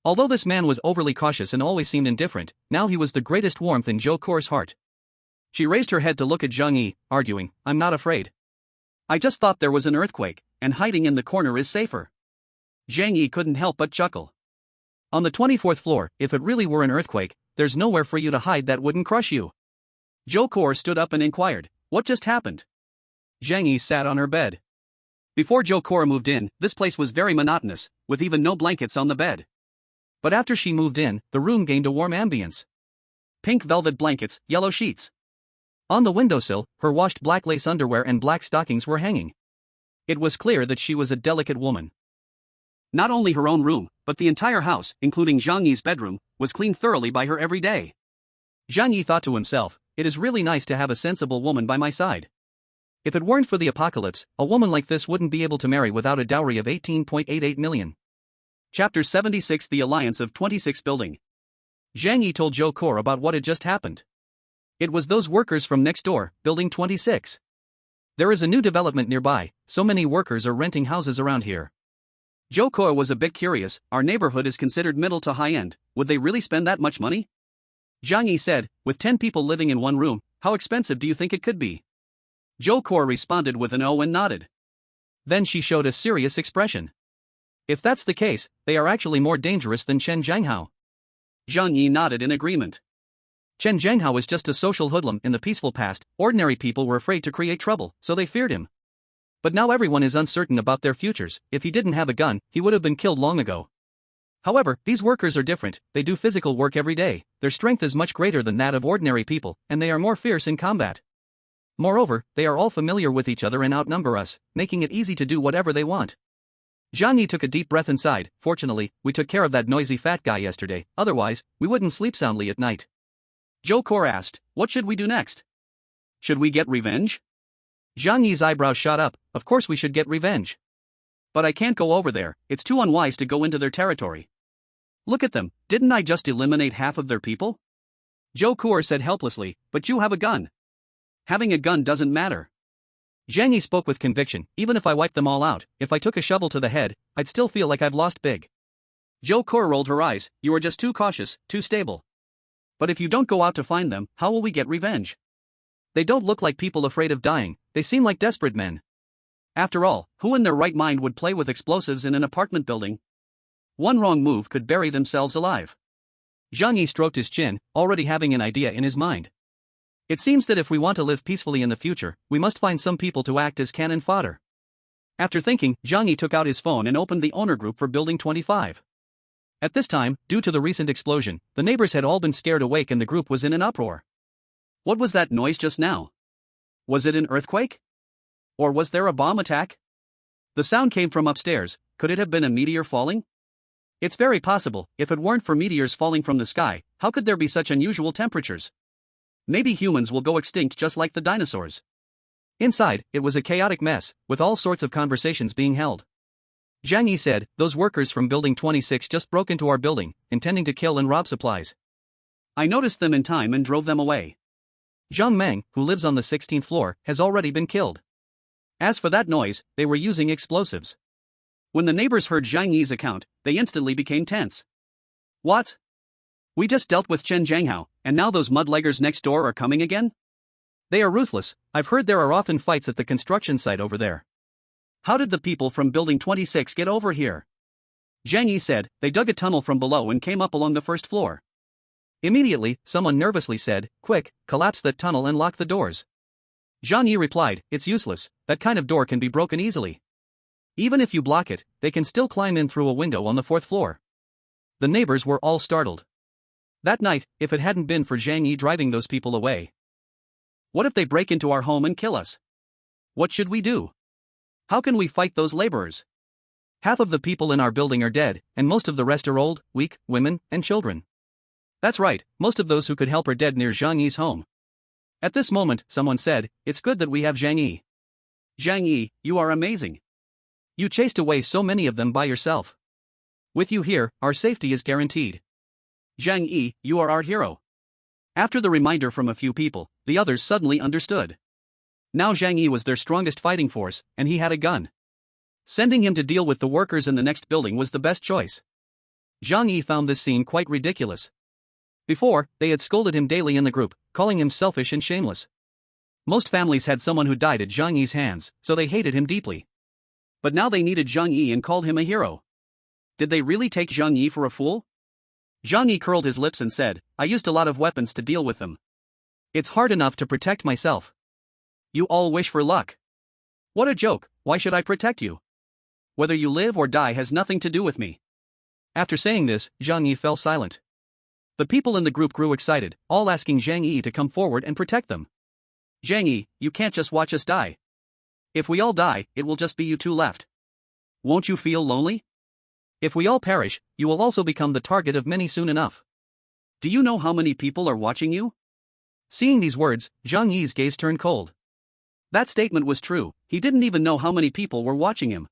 Although this man was overly cautious and always seemed indifferent, now he was the greatest warmth in Zhou Kor's heart. She raised her head to look at Zhang Yi, arguing, I'm not afraid. I just thought there was an earthquake, and hiding in the corner is safer. Zhang Yi couldn't help but chuckle. On the 24th floor, if it really were an earthquake, there's nowhere for you to hide that wouldn't crush you. Zhou Kor stood up and inquired, what just happened? Zhang Yi sat on her bed. Before Zhou Kor moved in, this place was very monotonous, with even no blankets on the bed. But after she moved in, the room gained a warm ambience. Pink velvet blankets, yellow sheets. On the windowsill, her washed black lace underwear and black stockings were hanging. It was clear that she was a delicate woman. Not only her own room, but the entire house, including Zhang Yi's bedroom, was cleaned thoroughly by her every day. Zhang Yi thought to himself, it is really nice to have a sensible woman by my side. If it weren't for the apocalypse, a woman like this wouldn't be able to marry without a dowry of 18.88 million. Chapter 76 The Alliance of 26 Building. Zhang Yi told Zhou Kor about what had just happened. It was those workers from next door, building 26. There is a new development nearby, so many workers are renting houses around here. Zhou Kor was a bit curious, our neighborhood is considered middle to high end, would they really spend that much money? Zhang Yi said, with 10 people living in one room, how expensive do you think it could be? Zhou Kor responded with an "oh" and nodded. Then she showed a serious expression. If that's the case, they are actually more dangerous than Chen Zhanghao. Zhang Yi nodded in agreement. Chen Zhanghao was just a social hoodlum in the peaceful past. Ordinary people were afraid to create trouble, so they feared him. But now everyone is uncertain about their futures. If he didn't have a gun, he would have been killed long ago. However, these workers are different. They do physical work every day. Their strength is much greater than that of ordinary people, and they are more fierce in combat. Moreover, they are all familiar with each other and outnumber us, making it easy to do whatever they want. Zhang Yi took a deep breath and sighed. Fortunately, we took care of that noisy fat guy yesterday, otherwise, we wouldn't sleep soundly at night. Zhou Kor asked, what should we do next? Should we get revenge? Zhang Yi's eyebrows shot up. Of course we should get revenge. But I can't go over there, it's too unwise to go into their territory. Look at them, didn't I just eliminate half of their people? Zhou Kor said helplessly, but you have a gun. Having a gun doesn't matter. Zhang Yi spoke with conviction. Even if I wiped them all out, if I took a shovel to the head, I'd still feel like I've lost big. Joe Core rolled her eyes. You are just too cautious, too stable. But if you don't go out to find them, how will we get revenge? They don't look like people afraid of dying, they seem like desperate men. After all, who in their right mind would play with explosives in an apartment building? One wrong move could bury themselves alive. Zhang Yi stroked his chin, already having an idea in his mind. It seems that if we want to live peacefully in the future, we must find some people to act as cannon fodder. After thinking, Zhang Yi took out his phone and opened the owner group for Building 25. At this time, due to the recent explosion, the neighbors had all been scared awake and the group was in an uproar. What was that noise just now? Was it an earthquake? Or was there a bomb attack? The sound came from upstairs. Could it have been a meteor falling? It's very possible. If it weren't for meteors falling from the sky, how could there be such unusual temperatures? Maybe humans will go extinct just like the dinosaurs. Inside, it was a chaotic mess, with all sorts of conversations being held. Zhang Yi said, "Those workers from Building 26 just broke into our building, intending to kill and rob supplies. I noticed them in time and drove them away. Zhang Meng, who lives on the 16th floor, has already been killed. As for that noise, they were using explosives." When the neighbors heard Zhang Yi's account, they instantly became tense. What? We just dealt with Chen Zhanghao, and now those mudleggers next door are coming again? They are ruthless. I've heard there are often fights at the construction site over there. How did the people from Building 26 get over here? Zhang Yi said, they dug a tunnel from below and came up along the first floor. Immediately, someone nervously said, "Quick, collapse that tunnel and lock the doors." Zhang Yi replied, "It's useless, that kind of door can be broken easily. Even if you block it, they can still climb in through a window on the 4th floor." The neighbors were all startled. That night, if it hadn't been for Zhang Yi driving those people away. What if they break into our home and kill us? What should we do? How can we fight those laborers? Half of the people in our building are dead, and most of the rest are old, weak, women, and children. That's right, most of those who could help are dead near Zhang Yi's home. At this moment, someone said, "It's good that we have Zhang Yi. Zhang Yi, you are amazing. You chased away so many of them by yourself. With you here, our safety is guaranteed. Zhang Yi, you are our hero." After the reminder from a few people, the others suddenly understood. Now Zhang Yi was their strongest fighting force, and he had a gun. Sending him to deal with the workers in the next building was the best choice. Zhang Yi found this scene quite ridiculous. Before, they had scolded him daily in the group, calling him selfish and shameless. Most families had someone who died at Zhang Yi's hands, so they hated him deeply. But now they needed Zhang Yi and called him a hero. Did they really take Zhang Yi for a fool? Zhang Yi curled his lips and said, "I used a lot of weapons to deal with them. It's hard enough to protect myself. You all wish for luck. What a joke, why should I protect you? Whether you live or die has nothing to do with me." After saying this, Zhang Yi fell silent. The people in the group grew excited, all asking Zhang Yi to come forward and protect them. "Zhang Yi, you can't just watch us die. If we all die, it will just be you two left. Won't you feel lonely? If we all perish, you will also become the target of many soon enough. Do you know how many people are watching you?" Seeing these words, Zhang Yi's gaze turned cold. That statement was true, he didn't even know how many people were watching him.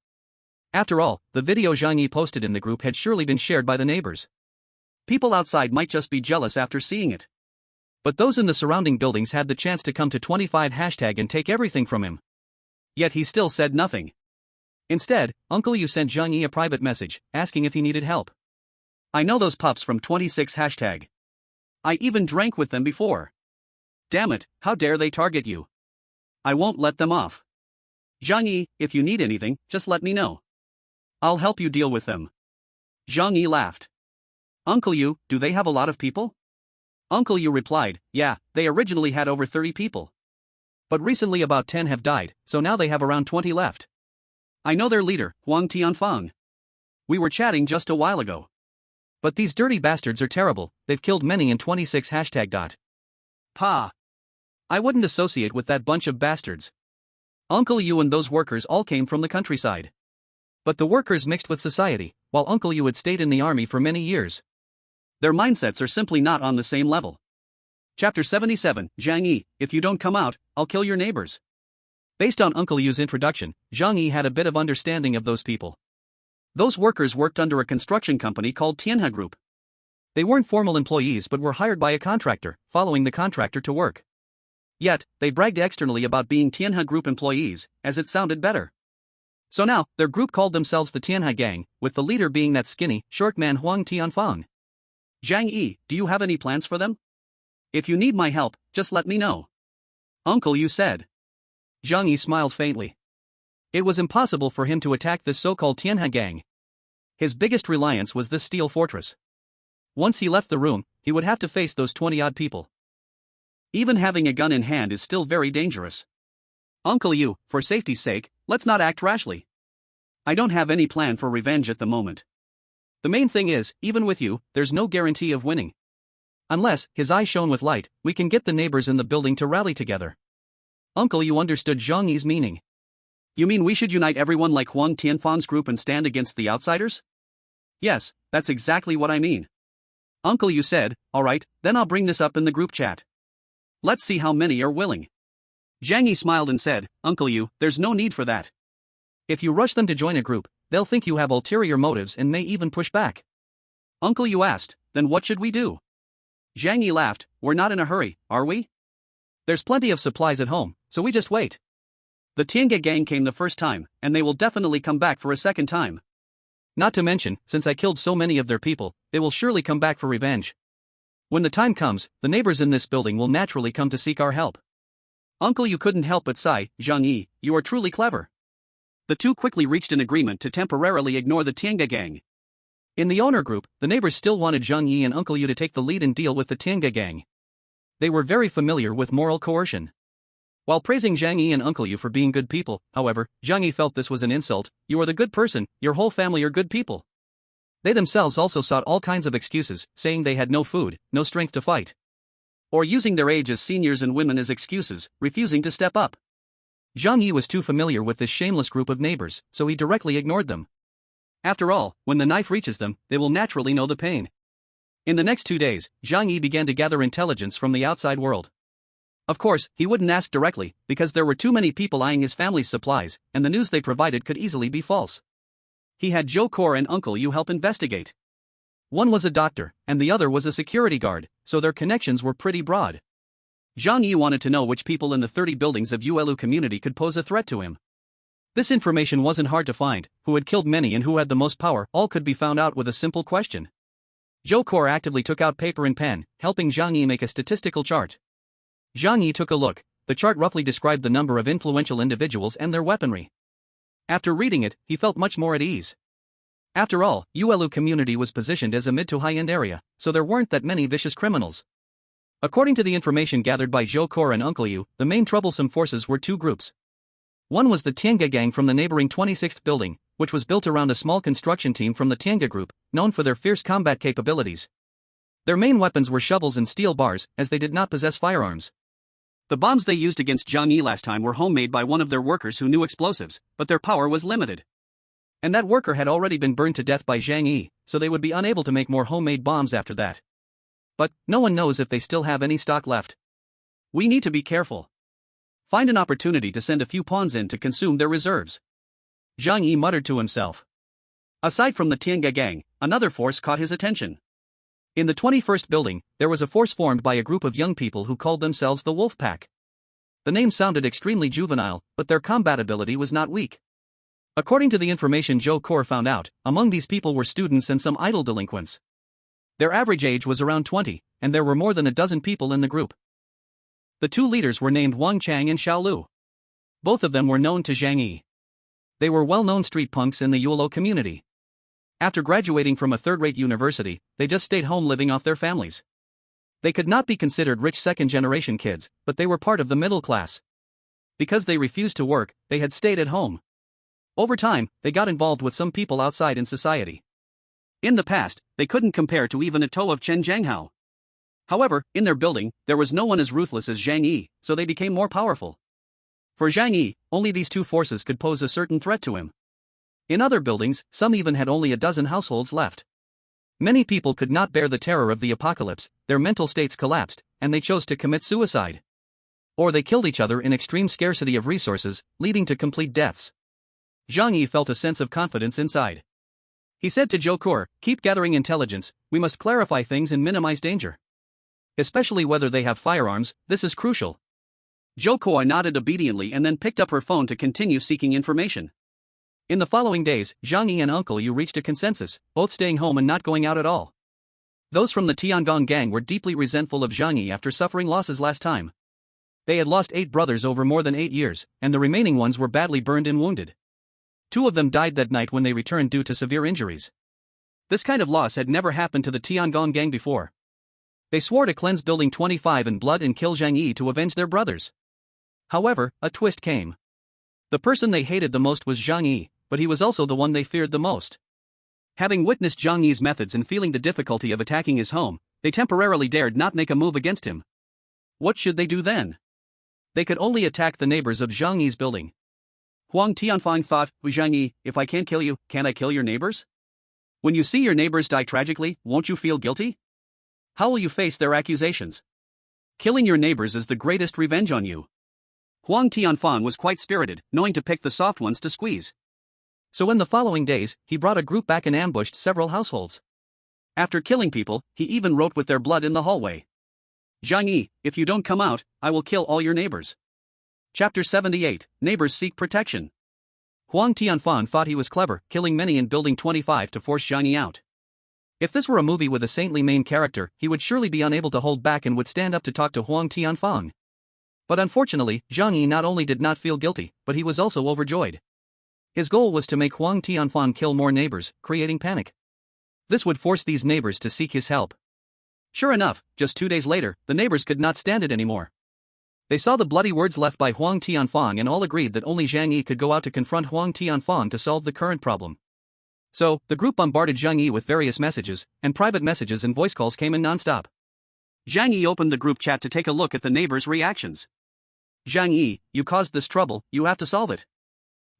After all, the video Zhang Yi posted in the group had surely been shared by the neighbors. People outside might just be jealous after seeing it. But those in the surrounding buildings had the chance to come to 25 hashtag and take everything from him. Yet he still said nothing. Instead, Uncle Yu sent Zhang Yi a private message, asking if he needed help. "I know those pups from 26 hashtag. I even drank with them before. Damn it, how dare they target you? I won't let them off. Zhang Yi, if you need anything, just let me know. I'll help you deal with them." Zhang Yi laughed. "Uncle Yu, do they have a lot of people?" Uncle Yu replied, "Yeah, they originally had over 30 people. But recently about 10 have died, so now they have around 20 left. I know their leader, Huang Tianfeng. We were chatting just a while ago. But these dirty bastards are terrible, they've killed many in 26 hashtag. Pa! I wouldn't associate with that bunch of bastards. Uncle Yu and those workers all came from the countryside. But the workers mixed with society, while Uncle Yu had stayed in the army for many years. Their mindsets are simply not on the same level." Chapter 77, Zhang Yi, if you don't come out, I'll kill your neighbors. Based on Uncle Yu's introduction, Zhang Yi had a bit of understanding of those people. Those workers worked under a construction company called Tianhe Group. They weren't formal employees but were hired by a contractor, following the contractor to work. Yet, they bragged externally about being Tianhe Group employees, as it sounded better. So now, their group called themselves the Tianhe Gang, with the leader being that skinny, short man Huang Tianfang. Zhang Yi, do you have any plans for them? If you need my help, just let me know. Uncle Yu said. Zhang Yi smiled faintly. It was impossible for him to attack this so-called Tianhe Gang. His biggest reliance was this steel fortress. Once he left the room, he would have to face those 20-odd people. Even having a gun in hand is still very dangerous. Uncle Yu, for safety's sake, let's not act rashly. I don't have any plan for revenge at the moment. The main thing is, even with you, there's no guarantee of winning. Unless, his eye shone with light, we can get the neighbors in the building to rally together. Uncle Yu understood Zhang Yi's meaning. You mean we should unite everyone like Huang Tianfang's group and stand against the outsiders? Yes, that's exactly what I mean. Uncle Yu said, alright, then I'll bring this up in the group chat. Let's see how many are willing. Zhang Yi smiled and said, Uncle Yu, there's no need for that. If you rush them to join a group, they'll think you have ulterior motives and may even push back. Uncle Yu asked, then what should we do? Zhang Yi laughed, we're not in a hurry, are we? There's plenty of supplies at home, so we just wait. The Tiange gang came the first time, and they will definitely come back for a second time. Not to mention, since I killed so many of their people, they will surely come back for revenge. When the time comes, the neighbors in this building will naturally come to seek our help. Uncle Yu couldn't help but sigh, Zhang Yi, you are truly clever. The two quickly reached an agreement to temporarily ignore the Tiange gang. In the owner group, the neighbors still wanted Zhang Yi and Uncle Yu to take the lead and deal with the Tiange gang. They were very familiar with moral coercion. While praising Zhang Yi and Uncle Yu for being good people, however, Zhang Yi felt this was an insult. You are the good person, your whole family are good people. They themselves also sought all kinds of excuses, saying they had no food, no strength to fight. Or using their age as seniors and women as excuses, refusing to step up. Zhang Yi was too familiar with this shameless group of neighbors, so he directly ignored them. After all, when the knife reaches them, they will naturally know the pain. In the next 2 days, Zhang Yi began to gather intelligence from the outside world. Of course, he wouldn't ask directly, because there were too many people eyeing his family's supplies, and the news they provided could easily be false. He had Zhou Kor and Uncle Yu help investigate. One was a doctor, and the other was a security guard, so their connections were pretty broad. Zhang Yi wanted to know which people in the 30 buildings of Yuelu community could pose a threat to him. This information wasn't hard to find, who had killed many and who had the most power, all could be found out with a simple question. Zhou Kor actively took out paper and pen, helping Zhang Yi make a statistical chart. Zhang Yi took a look. The chart roughly described the number of influential individuals and their weaponry. After reading it, he felt much more at ease. After all, Yuelu community was positioned as a mid to high-end area, so there weren't that many vicious criminals. According to the information gathered by Zhou Kor and Uncle Yu, the main troublesome forces were two groups. One was the Tiange gang from the neighboring 26th building, which was built around a small construction team from the Tiange group, known for their fierce combat capabilities. Their main weapons were shovels and steel bars, as they did not possess firearms. The bombs they used against Zhang Yi last time were homemade by one of their workers who knew explosives, but their power was limited. And that worker had already been burned to death by Zhang Yi, so they would be unable to make more homemade bombs after that. But, no one knows if they still have any stock left. We need to be careful. Find an opportunity to send a few pawns in to consume their reserves. Zhang Yi muttered to himself. Aside from the Tiange gang, another force caught his attention. In the 21st building, there was a force formed by a group of young people who called themselves the Wolf Pack. The name sounded extremely juvenile, but their combat ability was not weak. According to the information Zhou Kor found out, among these people were students and some idle delinquents. Their average age was around 20, and there were more than a dozen people in the group. The two leaders were named Wang Chang and Xiao Lu. Both of them were known to Zhang Yi. They were well-known street punks in the Yuelu community. After graduating from a third-rate university, they just stayed home living off their families. They could not be considered rich second-generation kids, but they were part of the middle class. Because they refused to work, they had stayed at home. Over time, they got involved with some people outside in society. In the past, they couldn't compare to even a toe of Chen Zhanghao. However, in their building, there was no one as ruthless as Zhang Yi, so they became more powerful. For Zhang Yi, only these two forces could pose a certain threat to him. In other buildings, some even had only a dozen households left. Many people could not bear the terror of the apocalypse, their mental states collapsed, and they chose to commit suicide. Or they killed each other in extreme scarcity of resources, leading to complete deaths. Zhang Yi felt a sense of confidence inside. He said to Zhou Kor, keep gathering intelligence, we must clarify things and minimize danger. Especially whether they have firearms, this is crucial. Zhou Kor nodded obediently and then picked up her phone to continue seeking information. In the following days, Zhang Yi and Uncle Yu reached a consensus, both staying home and not going out at all. Those from the Tiangong gang were deeply resentful of Zhang Yi after suffering losses last time. They had lost 8 brothers over more than 8 years, and the remaining ones were badly burned and wounded. 2 of them died that night when they returned due to severe injuries. This kind of loss had never happened to the Tiangong gang before. They swore to cleanse Building 25 in blood and kill Zhang Yi to avenge their brothers. However, a twist came. The person they hated the most was Zhang Yi, but he was also the one they feared the most. Having witnessed Zhang Yi's methods and feeling the difficulty of attacking his home, they temporarily dared not make a move against him. What should they do then? They could only attack the neighbors of Zhang Yi's building. Huang Tianfang thought, Zhang Yi, if I can't kill you, can't I kill your neighbors? When you see your neighbors die tragically, won't you feel guilty? How will you face their accusations? Killing your neighbors is the greatest revenge on you. Huang Tianfang was quite spirited, knowing to pick the soft ones to squeeze. So in the following days, he brought a group back and ambushed several households. After killing people, he even wrote with their blood in the hallway. Zhang Yi, if you don't come out, I will kill all your neighbors. Chapter 78, Neighbors Seek Protection. Huang Tianfang thought he was clever, killing many in Building 25 to force Zhang Yi out. If this were a movie with a saintly main character, he would surely be unable to hold back and would stand up to talk to Huang Tianfang. But unfortunately, Zhang Yi not only did not feel guilty, but he was also overjoyed. His goal was to make Huang Tianfang kill more neighbors, creating panic. This would force these neighbors to seek his help. Sure enough, just 2 days later, the neighbors could not stand it anymore. They saw the bloody words left by Huang Tianfang and all agreed that only Zhang Yi could go out to confront Huang Tianfang to solve the current problem. So, the group bombarded Zhang Yi with various messages, and private messages and voice calls came in non-stop. Zhang Yi opened the group chat to take a look at the neighbors' reactions. Zhang Yi, you caused this trouble, you have to solve it.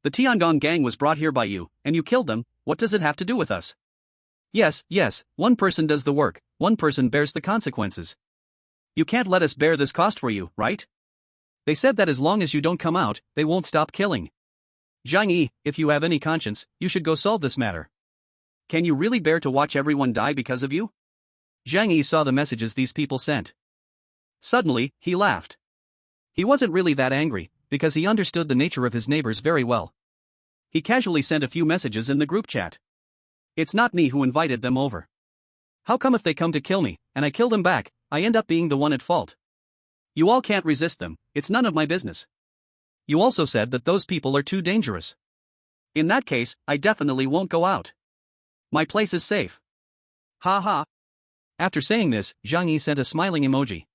The Tiangong gang was brought here by you, and you killed them, what does it have to do with us? Yes, one person does the work, one person bears the consequences. You can't let us bear this cost for you, right? They said that as long as you don't come out, they won't stop killing. Zhang Yi, if you have any conscience, you should go solve this matter. Can you really bear to watch everyone die because of you? Zhang Yi saw the messages these people sent. Suddenly, he laughed. He wasn't really that angry, because he understood the nature of his neighbors very well. He casually sent a few messages in the group chat. It's not me who invited them over. How come if they come to kill me, and I kill them back, I end up being the one at fault? You all can't resist them, it's none of my business. You also said that those people are too dangerous. In that case, I definitely won't go out. My place is safe. Ha ha. After saying this, Zhang Yi sent a smiling emoji.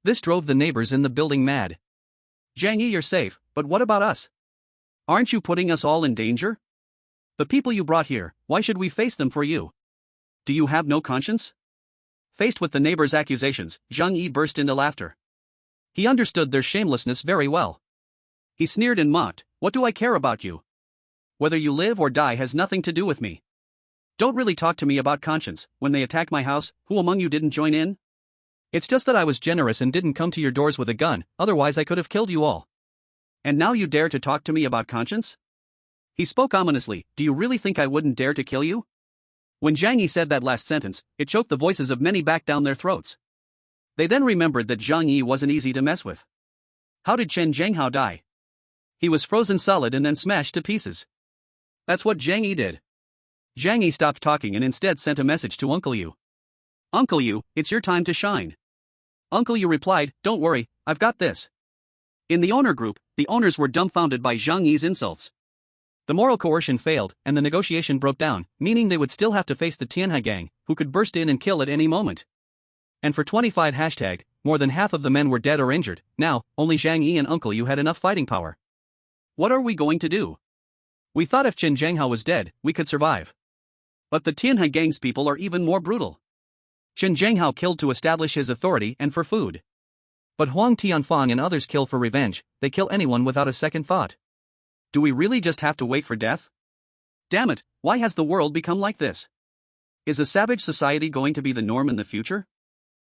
This drove the neighbors in the building mad. Zhang Yi, you're safe, but what about us? Aren't you putting us all in danger? The people you brought here, why should we face them for you? Do you have no conscience? Faced with the neighbors' accusations, Zhang Yi burst into laughter. He understood their shamelessness very well. He sneered and mocked, what do I care about you? Whether you live or die has nothing to do with me. Don't really talk to me about conscience. When they attacked my house, who among you didn't join in? It's just that I was generous and didn't come to your doors with a gun, otherwise I could have killed you all. And now you dare to talk to me about conscience? He spoke ominously, do you really think I wouldn't dare to kill you? When Zhang Yi said that last sentence, it choked the voices of many back down their throats. They then remembered that Zhang Yi wasn't easy to mess with. How did Chen Zhenghao die? He was frozen solid and then smashed to pieces. That's what Zhang Yi did. Zhang Yi stopped talking and instead sent a message to Uncle Yu. Uncle Yu, it's your time to shine. Uncle Yu replied, don't worry, I've got this. In the owner group, the owners were dumbfounded by Zhang Yi's insults. The moral coercion failed, and the negotiation broke down, meaning they would still have to face the Tianhe gang, who could burst in and kill at any moment. And for 25 hashtag, more than half of the men were dead or injured. Now, only Zhang Yi and Uncle Yu had enough fighting power. What are we going to do? We thought if Chen Zhenghao was dead, we could survive. But the Tianhe gang's people are even more brutal. Chen Zhenghao killed to establish his authority and for food. But Huang Tianfang and others kill for revenge, they kill anyone without a second thought. Do we really just have to wait for death? Damn it, why has the world become like this? Is a savage society going to be the norm in the future?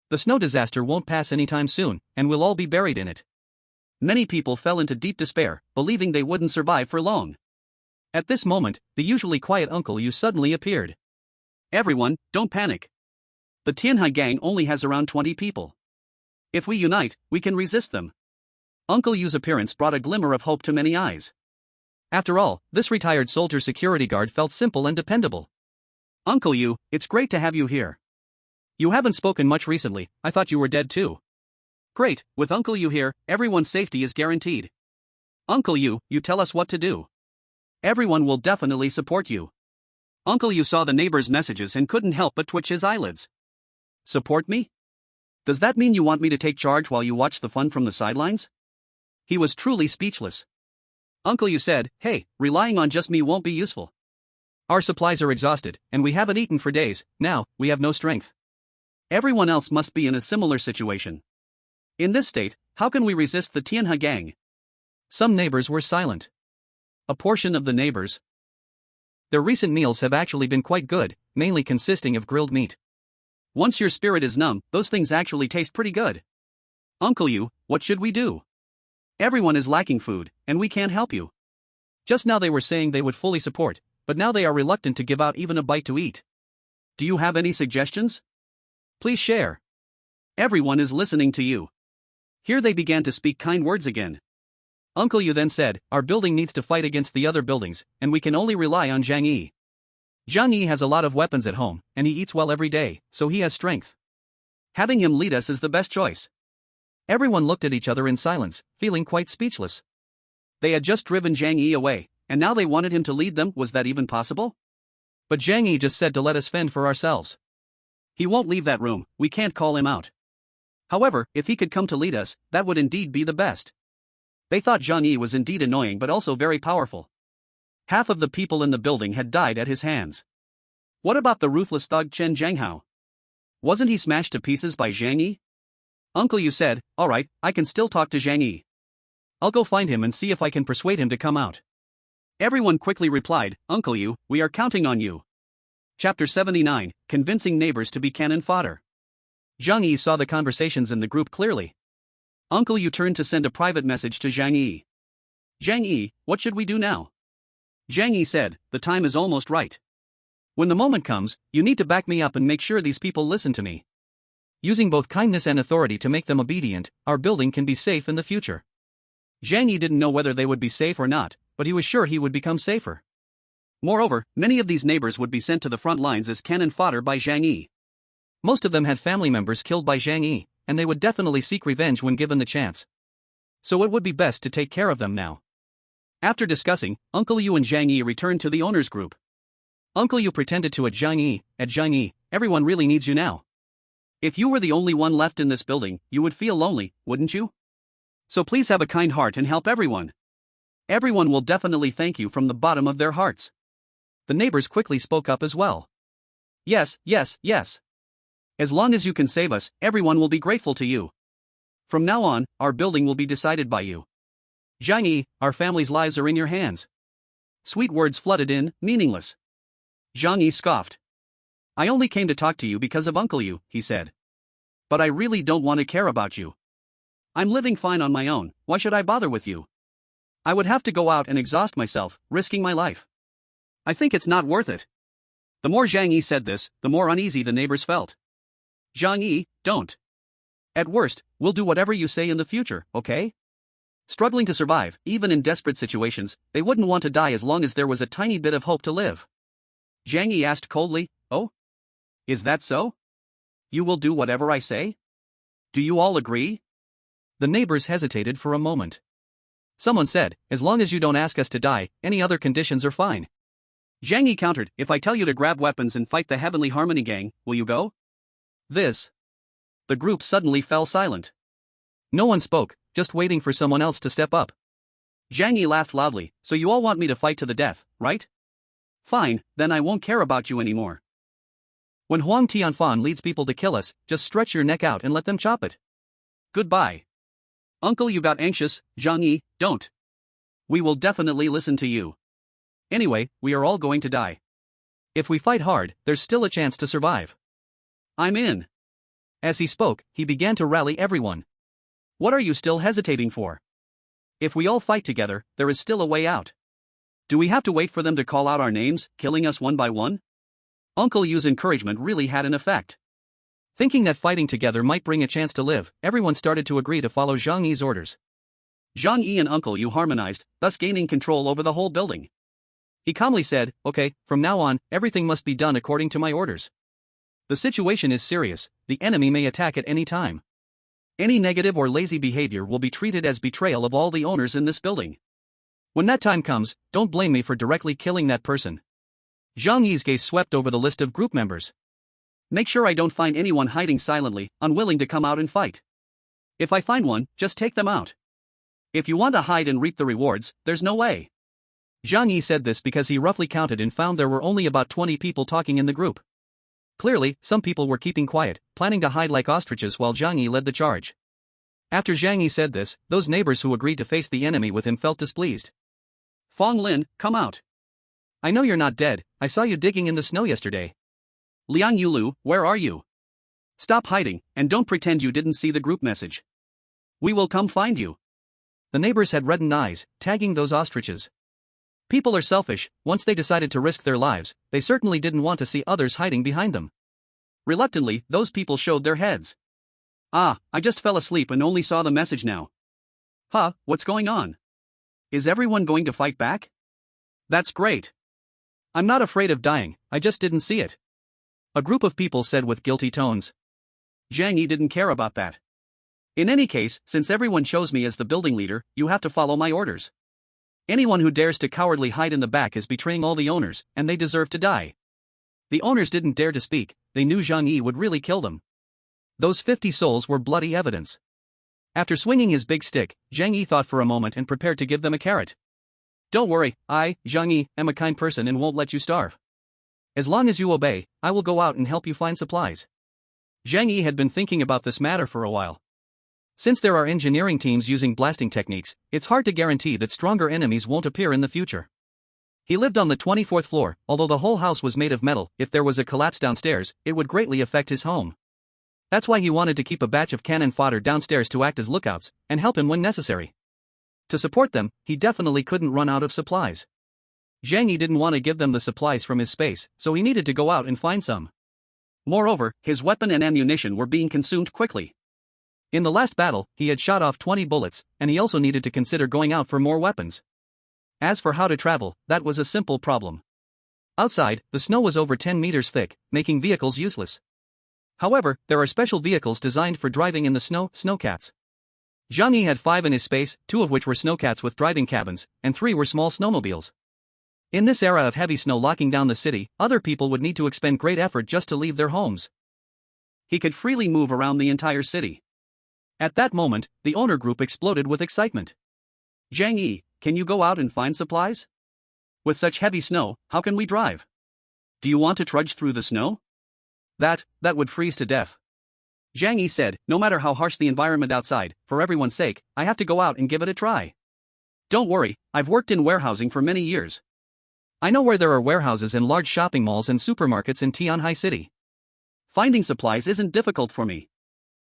The snow disaster won't pass anytime soon, and we'll all be buried in it. Many people fell into deep despair, believing they wouldn't survive for long. At this moment, the usually quiet Uncle Yu suddenly appeared. Everyone, don't panic. The Tianhe gang only has around 20 people. If we unite, we can resist them. Uncle Yu's appearance brought a glimmer of hope to many eyes. After all, this retired soldier security guard felt simple and dependable. Uncle Yu, it's great to have you here. You haven't spoken much recently, I thought you were dead too. Great, with Uncle Yu here, everyone's safety is guaranteed. Uncle Yu, you tell us what to do. Everyone will definitely support you. Uncle Yu saw the neighbor's messages and couldn't help but twitch his eyelids. Support me? Does that mean you want me to take charge while you watch the fun from the sidelines? He was truly speechless. Uncle Yu said, hey, relying on just me won't be useful. Our supplies are exhausted, and we haven't eaten for days, now, we have no strength. Everyone else must be in a similar situation. In this state, how can we resist the Tianhe gang? Some neighbors were silent. A portion of the neighbors. Their recent meals have actually been quite good, mainly consisting of grilled meat. Once your spirit is numb, those things actually taste pretty good. Uncle Yu, what should we do? Everyone is lacking food, and we can't help you. Just now they were saying they would fully support, but now they are reluctant to give out even a bite to eat. Do you have any suggestions? Please share. Everyone is listening to you. Here they began to speak kind words again. Uncle Yu then said, our building needs to fight against the other buildings, and we can only rely on Zhang Yi. Zhang Yi has a lot of weapons at home, and he eats well every day, so he has strength. Having him lead us is the best choice. Everyone looked at each other in silence, feeling quite speechless. They had just driven Zhang Yi away, and now they wanted him to lead them. Was that even possible? But Zhang Yi just said to let us fend for ourselves. He won't leave that room, we can't call him out. However, if he could come to lead us, that would indeed be the best. They thought Zhang Yi was indeed annoying but also very powerful. Half of the people in the building had died at his hands. What about the ruthless thug Chen Zhanghao? Wasn't he smashed to pieces by Zhang Yi? Uncle Yu said, alright, I can still talk to Zhang Yi. I'll go find him and see if I can persuade him to come out. Everyone quickly replied, Uncle Yu, we are counting on you. Chapter 79, Convincing Neighbors to be Cannon Fodder. Zhang Yi saw the conversations in the group clearly. Uncle Yu turned to send a private message to Zhang Yi. Zhang Yi, what should we do now? Zhang Yi said, the time is almost right. When the moment comes, you need to back me up and make sure these people listen to me. Using both kindness and authority to make them obedient, our building can be safe in the future. Zhang Yi didn't know whether they would be safe or not, but he was sure he would become safer. Moreover, many of these neighbors would be sent to the front lines as cannon fodder by Zhang Yi. Most of them had family members killed by Zhang Yi, and they would definitely seek revenge when given the chance. So it would be best to take care of them now. After discussing, Uncle Yu and Zhang Yi returned to the owner's group. Uncle Yu pretended to at Zhang Yi, everyone really needs you now. If you were the only one left in this building, you would feel lonely, wouldn't you? So please have a kind heart and help everyone. Everyone will definitely thank you from the bottom of their hearts. The neighbors quickly spoke up as well. Yes. As long as you can save us, everyone will be grateful to you. From now on, our building will be decided by you. Zhang Yi, our family's lives are in your hands. Sweet words flooded in, meaningless. Zhang Yi scoffed. I only came to talk to you because of Uncle Yu, he said. But I really don't want to care about you. I'm living fine on my own, why should I bother with you? I would have to go out and exhaust myself, risking my life. I think it's not worth it. The more Zhang Yi said this, the more uneasy the neighbors felt. Zhang Yi, don't. At worst, we'll do whatever you say in the future, okay? Struggling to survive, even in desperate situations, they wouldn't want to die as long as there was a tiny bit of hope to live. Zhang Yi asked coldly, oh? Is that so? You will do whatever I say? Do you all agree? The neighbors hesitated for a moment. Someone said, as long as you don't ask us to die, any other conditions are fine. Zhang Yi countered, if I tell you to grab weapons and fight the Heavenly Harmony gang, will you go? The group suddenly fell silent. No one spoke, just waiting for someone else to step up. Zhang Yi laughed loudly, so you all want me to fight to the death, right? Fine, then I won't care about you anymore. When Huang Tianfan leads people to kill us, just stretch your neck out and let them chop it. Goodbye. Uncle, you got anxious, Zhang Yi, don't. We will definitely listen to you. Anyway, we are all going to die. If we fight hard, there's still a chance to survive. I'm in. As he spoke, he began to rally everyone. What are you still hesitating for? If we all fight together, there is still a way out. Do we have to wait for them to call out our names, killing us one by one? Uncle Yu's encouragement really had an effect. Thinking that fighting together might bring a chance to live, everyone started to agree to follow Zhang Yi's orders. Zhang Yi and Uncle Yu harmonized, thus gaining control over the whole building. He calmly said, "Okay, from now on, everything must be done according to my orders. The situation is serious, the enemy may attack at any time. Any negative or lazy behavior will be treated as betrayal of all the owners in this building. When that time comes, don't blame me for directly killing that person." Zhang Yi's gaze swept over the list of group members. "Make sure I don't find anyone hiding silently, unwilling to come out and fight. If I find one, just take them out. If you want to hide and reap the rewards, there's no way." Zhang Yi said this because he roughly counted and found there were only about 20 people talking in the group. Clearly, some people were keeping quiet, planning to hide like ostriches while Zhang Yi led the charge. After Zhang Yi said this, those neighbors who agreed to face the enemy with him felt displeased. "Fong Lin, come out. I know you're not dead, I saw you digging in the snow yesterday. Liang Yulu, where are you? Stop hiding, and don't pretend you didn't see the group message. We will come find you." The neighbors had reddened eyes, tagging those ostriches. People are selfish, once they decided to risk their lives, they certainly didn't want to see others hiding behind them. Reluctantly, those people showed their heads. "Ah, I just fell asleep and only saw the message now. Huh, what's going on? Is everyone going to fight back? That's great. I'm not afraid of dying, I just didn't see it," a group of people said with guilty tones. Zhang Yi didn't care about that. "In any case, since everyone chose me as the building leader, you have to follow my orders. Anyone who dares to cowardly hide in the back is betraying all the owners, and they deserve to die." The owners didn't dare to speak, they knew Zhang Yi would really kill them. Those 50 souls were bloody evidence. After swinging his big stick, Zhang Yi thought for a moment and prepared to give them a carrot. "Don't worry, I, Zhang Yi, am a kind person and won't let you starve. As long as you obey, I will go out and help you find supplies." Zhang Yi had been thinking about this matter for a while. Since there are engineering teams using blasting techniques, it's hard to guarantee that stronger enemies won't appear in the future. He lived on the 24th floor, although the whole house was made of metal, if there was a collapse downstairs, it would greatly affect his home. That's why he wanted to keep a batch of cannon fodder downstairs to act as lookouts, and help him when necessary. To support them, he definitely couldn't run out of supplies. Zhang Yi didn't want to give them the supplies from his space, so he needed to go out and find some. Moreover, his weapon and ammunition were being consumed quickly. In the last battle, he had shot off 20 bullets, and he also needed to consider going out for more weapons. As for how to travel, that was a simple problem. Outside, the snow was over 10 meters thick, making vehicles useless. However, there are special vehicles designed for driving in the snow, snowcats. Zhang Yi had 5 in his space, 2 of which were snowcats with driving cabins, and 3 were small snowmobiles. In this era of heavy snow locking down the city, other people would need to expend great effort just to leave their homes. He could freely move around the entire city. At that moment, the owner group exploded with excitement. "Zhang Yi, can you go out and find supplies? With such heavy snow, how can we drive? Do you want to trudge through the snow? That would freeze to death." Zhang Yi said, "No matter how harsh the environment outside, for everyone's sake, I have to go out and give it a try. Don't worry, I've worked in warehousing for many years. I know where there are warehouses and large shopping malls and supermarkets in Tianhai City. Finding supplies isn't difficult for me."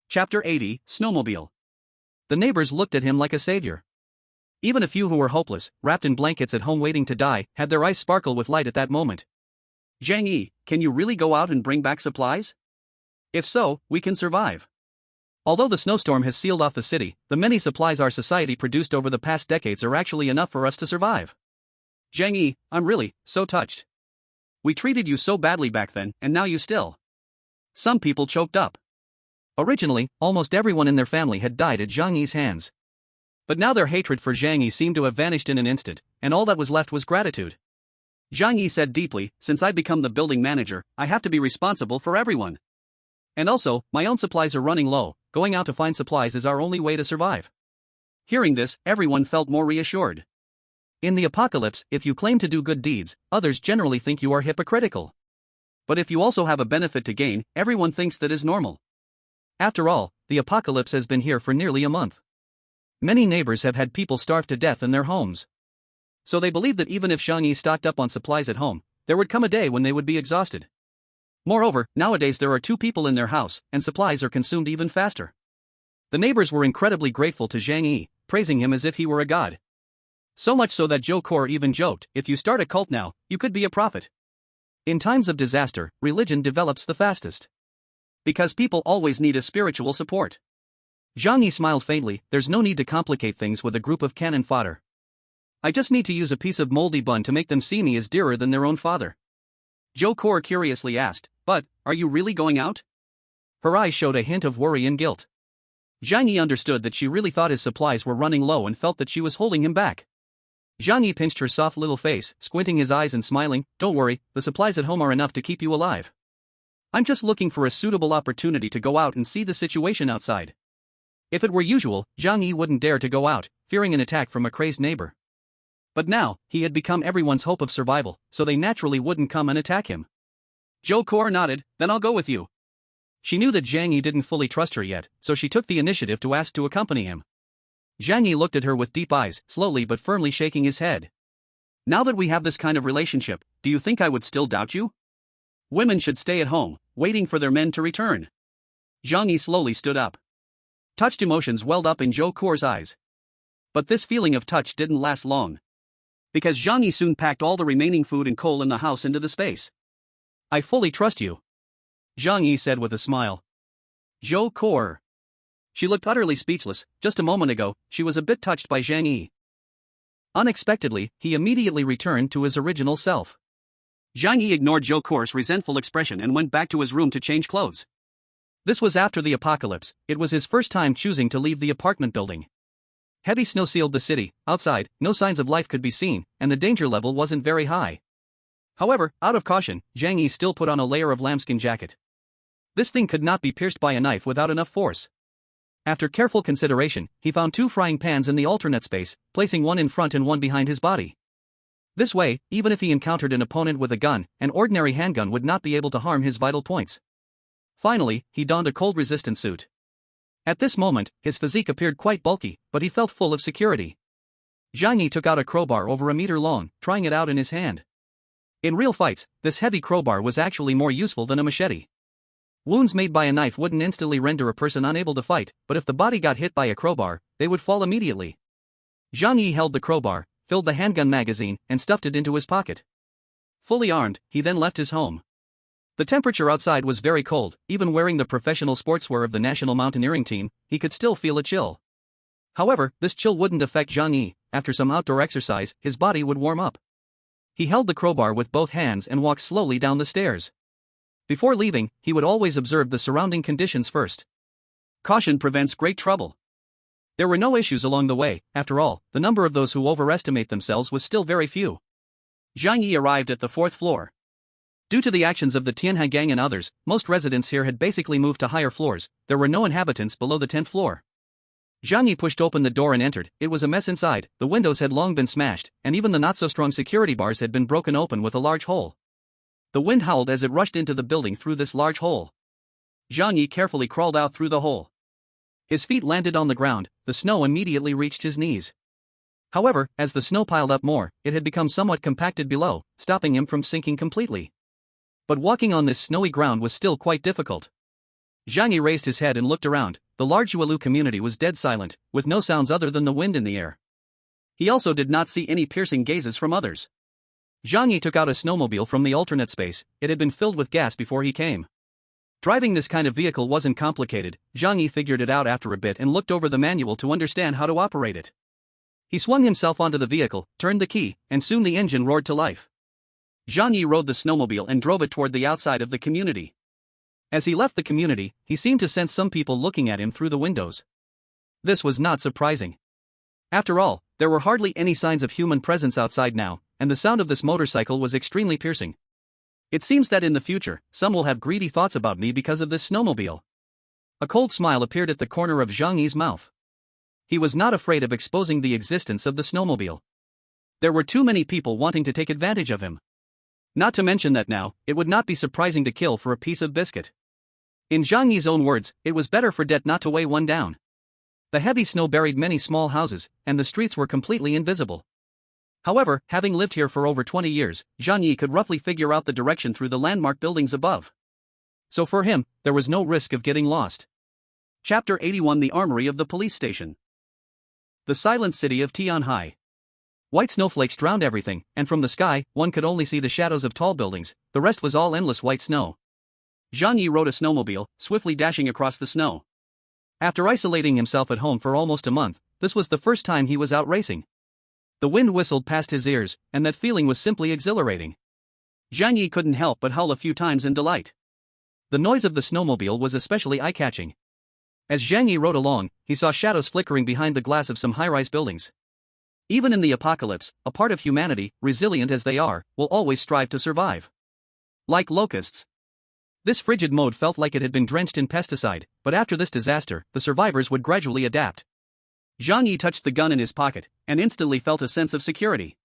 Chapter 80, Snowmobile. The neighbors looked at him like a savior. Even a few who were hopeless, wrapped in blankets at home waiting to die, had their eyes sparkle with light at that moment. "Zhang Yi, can you really go out and bring back supplies? If so, we can survive. Although the snowstorm has sealed off the city, the many supplies our society produced over the past decades are actually enough for us to survive. Zhang Yi, I'm really so touched. We treated you so badly back then, and now you still." Some people choked up. Originally, almost everyone in their family had died at Zhang Yi's hands. But now their hatred for Zhang Yi seemed to have vanished in an instant, and all that was left was gratitude. Zhang Yi said deeply, "Since I become the building manager, I have to be responsible for everyone. And also, my own supplies are running low, going out to find supplies is our only way to survive." Hearing this, everyone felt more reassured. In the apocalypse, if you claim to do good deeds, others generally think you are hypocritical. But if you also have a benefit to gain, everyone thinks that is normal. After all, the apocalypse has been here for nearly a month. Many neighbors have had people starve to death in their homes. So they believe that even if Zhang Yi stocked up on supplies at home, there would come a day when they would be exhausted. Moreover, nowadays there are 2 people in their house, and supplies are consumed even faster. The neighbors were incredibly grateful to Zhang Yi, praising him as if he were a god. So much so that Zhou Kor even joked, "If you start a cult now, you could be a prophet." In times of disaster, religion develops the fastest. Because people always need a spiritual support. Zhang Yi smiled faintly. There's no need to complicate things with a group of cannon fodder. I just need to use a piece of moldy bun to make them see me as dearer than their own father. Zhou Kor curiously asked, but, are you really going out? Her eyes showed a hint of worry and guilt. Zhang Yi understood that she really thought his supplies were running low and felt that she was holding him back. Zhang Yi pinched her soft little face, squinting his eyes and smiling. Don't worry, the supplies at home are enough to keep you alive. I'm just looking for a suitable opportunity to go out and see the situation outside. If it were usual, Zhang Yi wouldn't dare to go out, fearing an attack from a crazed neighbor. But now, he had become everyone's hope of survival, so they naturally wouldn't come and attack him. Zhou Kor nodded. Then I'll go with you. She knew that Zhang Yi didn't fully trust her yet, so she took the initiative to ask to accompany him. Zhang Yi looked at her with deep eyes, slowly but firmly shaking his head. Now that we have this kind of relationship, do you think I would still doubt you? Women should stay at home, waiting for their men to return. Zhang Yi slowly stood up. Touched emotions welled up in Zhou Kor's eyes. But this feeling of touch didn't last long. Because Zhang Yi soon packed all the remaining food and coal in the house into the space. I fully trust you, Zhang Yi said with a smile. Zhou Kor. She looked utterly speechless. Just a moment ago, she was a bit touched by Zhang Yi. Unexpectedly, he immediately returned to his original self. Zhang Yi ignored Zhou Kor's resentful expression and went back to his room to change clothes. This was after the apocalypse. It was his first time choosing to leave the apartment building. Heavy snow sealed the city. Outside, no signs of life could be seen, and the danger level wasn't very high. However, out of caution, Zhang Yi still put on a layer of lambskin jacket. This thing could not be pierced by a knife without enough force. After careful consideration, he found 2 frying pans in the alternate space, placing one in front and one behind his body. This way, even if he encountered an opponent with a gun, an ordinary handgun would not be able to harm his vital points. Finally, he donned a cold-resistant suit. At this moment, his physique appeared quite bulky, but he felt full of security. Zhang Yi took out a crowbar over a meter long, trying it out in his hand. In real fights, this heavy crowbar was actually more useful than a machete. Wounds made by a knife wouldn't instantly render a person unable to fight, but if the body got hit by a crowbar, they would fall immediately. Zhang Yi held the crowbar, filled the handgun magazine, and stuffed it into his pocket. Fully armed, he then left his home. The temperature outside was very cold. Even wearing the professional sportswear of the national mountaineering team, he could still feel a chill. However, this chill wouldn't affect Zhang Yi. After some outdoor exercise, his body would warm up. He held the crowbar with both hands and walked slowly down the stairs. Before leaving, he would always observe the surrounding conditions first. Caution prevents great trouble. There were no issues along the way. After all, the number of those who overestimate themselves was still very few. Zhang Yi arrived at the 4th floor. Due to the actions of the Tianhai gang and others, most residents here had basically moved to higher floors. There were no inhabitants below the 10th floor. Zhang Yi pushed open the door and entered. It was a mess inside. The windows had long been smashed, and even the not-so-strong security bars had been broken open with a large hole. The wind howled as it rushed into the building through this large hole. Zhang Yi carefully crawled out through the hole. His feet landed on the ground. The snow immediately reached his knees. However, as the snow piled up more, it had become somewhat compacted below, stopping him from sinking completely. But walking on this snowy ground was still quite difficult. Zhang Yi raised his head and looked around. The large Yuelu community was dead silent, with no sounds other than the wind in the air. He also did not see any piercing gazes from others. Zhang Yi took out a snowmobile from the alternate space. It had been filled with gas before he came. Driving this kind of vehicle wasn't complicated. Zhang Yi figured it out after a bit and looked over the manual to understand how to operate it. He swung himself onto the vehicle, turned the key, and soon the engine roared to life. Zhang Yi rode the snowmobile and drove it toward the outside of the community. As he left the community, he seemed to sense some people looking at him through the windows. This was not surprising. After all, there were hardly any signs of human presence outside now, and the sound of this motorcycle was extremely piercing. It seems that in the future, some will have greedy thoughts about me because of this snowmobile. A cold smile appeared at the corner of Zhang Yi's mouth. He was not afraid of exposing the existence of the snowmobile. There were too many people wanting to take advantage of him. Not to mention that now, it would not be surprising to kill for a piece of biscuit. In Zhang Yi's own words, it was better for debt not to weigh one down. The heavy snow buried many small houses, and the streets were completely invisible. However, having lived here for over 20 years, Zhang Yi could roughly figure out the direction through the landmark buildings above. So for him, there was no risk of getting lost. Chapter 81: The Armory of the Police Station. The silent city of Tianhai. White snowflakes drowned everything, and from the sky, one could only see the shadows of tall buildings. The rest was all endless white snow. Zhang Yi rode a snowmobile, swiftly dashing across the snow. After isolating himself at home for almost a month, this was the first time he was out racing. The wind whistled past his ears, and that feeling was simply exhilarating. Zhang Yi couldn't help but howl a few times in delight. The noise of the snowmobile was especially eye-catching. As Zhang Yi rode along, he saw shadows flickering behind the glass of some high-rise buildings. Even in the apocalypse, a part of humanity, resilient as they are, will always strive to survive. Like locusts. This frigid mode felt like it had been drenched in pesticide, but after this disaster, the survivors would gradually adapt. Zhang Yi touched the gun in his pocket, and instantly felt a sense of security.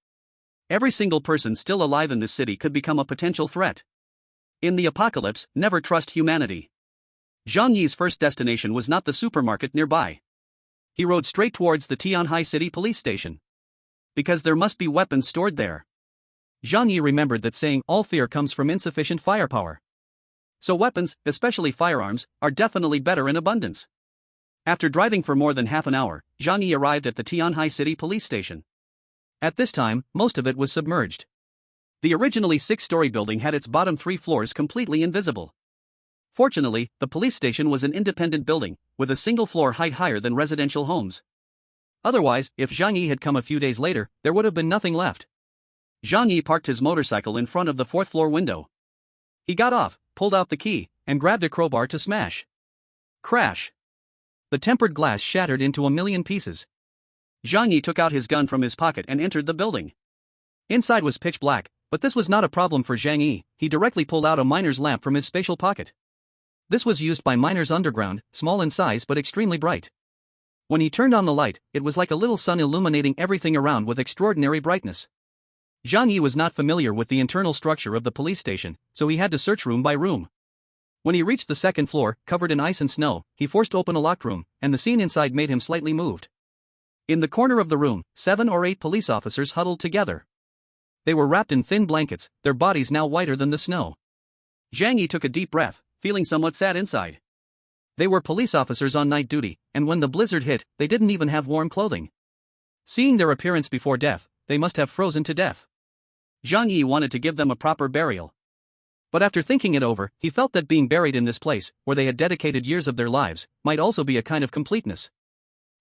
Every single person still alive in this city could become a potential threat. In the apocalypse, never trust humanity. Zhang Yi's first destination was not the supermarket nearby. He rode straight towards the Tianhai City police station. Because there must be weapons stored there. Zhang Yi remembered that saying all fear comes from insufficient firepower. So weapons, especially firearms, are definitely better in abundance. After driving for more than half an hour, Zhang Yi arrived at the Tianhai City police station. At this time, most of it was submerged. The originally 6-story building had its bottom 3 floors completely invisible. Fortunately, the police station was an independent building, with a single floor height higher than residential homes. Otherwise, if Zhang Yi had come a few days later, there would have been nothing left. Zhang Yi parked his motorcycle in front of the 4th floor window. He got off, pulled out the key, and grabbed a crowbar to smash. Crash! The tempered glass shattered into a million pieces. Zhang Yi took out his gun from his pocket and entered the building. Inside was pitch black, but this was not a problem for Zhang Yi. He directly pulled out a miner's lamp from his spatial pocket. This was used by miners underground, small in size but extremely bright. When he turned on the light, it was like a little sun illuminating everything around with extraordinary brightness. Zhang Yi was not familiar with the internal structure of the police station, so he had to search room by room. When he reached the 2nd floor, covered in ice and snow, he forced open a locked room, and the scene inside made him slightly moved. In the corner of the room, 7 or 8 police officers huddled together. They were wrapped in thin blankets, their bodies now whiter than the snow. Zhang Yi took a deep breath, feeling somewhat sad inside. They were police officers on night duty, and when the blizzard hit, they didn't even have warm clothing. Seeing their appearance before death, they must have frozen to death. Zhang Yi wanted to give them a proper burial. But after thinking it over, he felt that being buried in this place, where they had dedicated years of their lives, might also be a kind of completeness.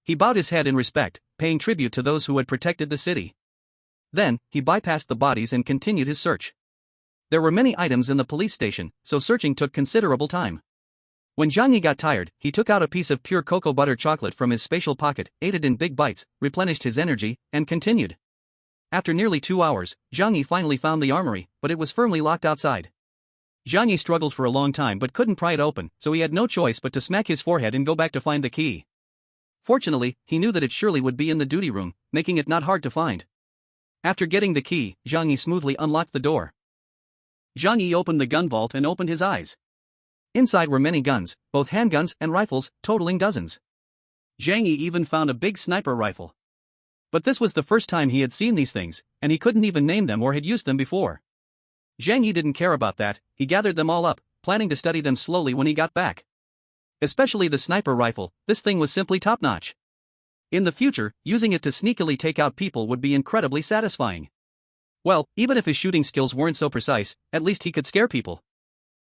He bowed his head in respect, paying tribute to those who had protected the city. Then, he bypassed the bodies and continued his search. There were many items in the police station, so searching took considerable time. When Zhang Yi got tired, he took out a piece of pure cocoa butter chocolate from his spatial pocket, ate it in big bites, replenished his energy, and continued. After nearly 2 hours, Zhang Yi finally found the armory, but it was firmly locked outside. Zhang Yi struggled for a long time but couldn't pry it open, so he had no choice but to smack his forehead and go back to find the key. Fortunately, he knew that it surely would be in the duty room, making it not hard to find. After getting the key, Zhang Yi smoothly unlocked the door. Zhang Yi opened the gun vault and opened his eyes. Inside were many guns, both handguns and rifles, totaling dozens. Zhang Yi even found a big sniper rifle. But this was the first time he had seen these things, and he couldn't even name them or had used them before. Zhang Yi didn't care about that, he gathered them all up, planning to study them slowly when he got back. Especially the sniper rifle, this thing was simply top-notch. In the future, using it to sneakily take out people would be incredibly satisfying. Well, even if his shooting skills weren't so precise, at least he could scare people.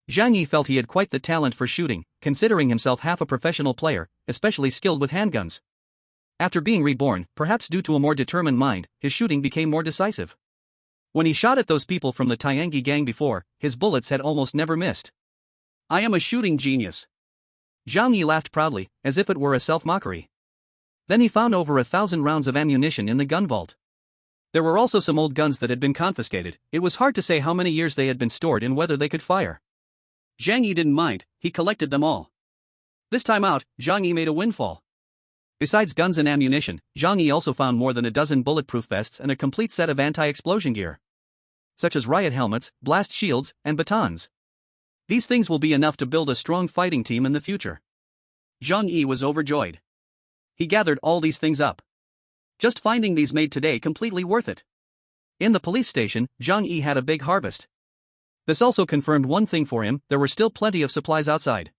Zhang Yi felt he had quite the talent for shooting, considering himself half a professional player, especially skilled with handguns. After being reborn, perhaps due to a more determined mind, his shooting became more decisive. When he shot at those people from the Tiangi gang before, his bullets had almost never missed. I am a shooting genius. Zhang Yi laughed proudly, as if it were a self-mockery. Then he found over 1,000 rounds of ammunition in the gun vault. There were also some old guns that had been confiscated. It was hard to say how many years they had been stored and whether they could fire. Zhang Yi didn't mind, he collected them all. This time out, Zhang Yi made a windfall. Besides guns and ammunition, Zhang Yi also found more than a dozen bulletproof vests and a complete set of anti-explosion gear, such as riot helmets, blast shields, and batons. These things will be enough to build a strong fighting team in the future. Zhang Yi was overjoyed. He gathered all these things up. Just finding these made today completely worth it. In the police station, Zhang Yi had a big harvest. This also confirmed one thing for him: there were still plenty of supplies outside.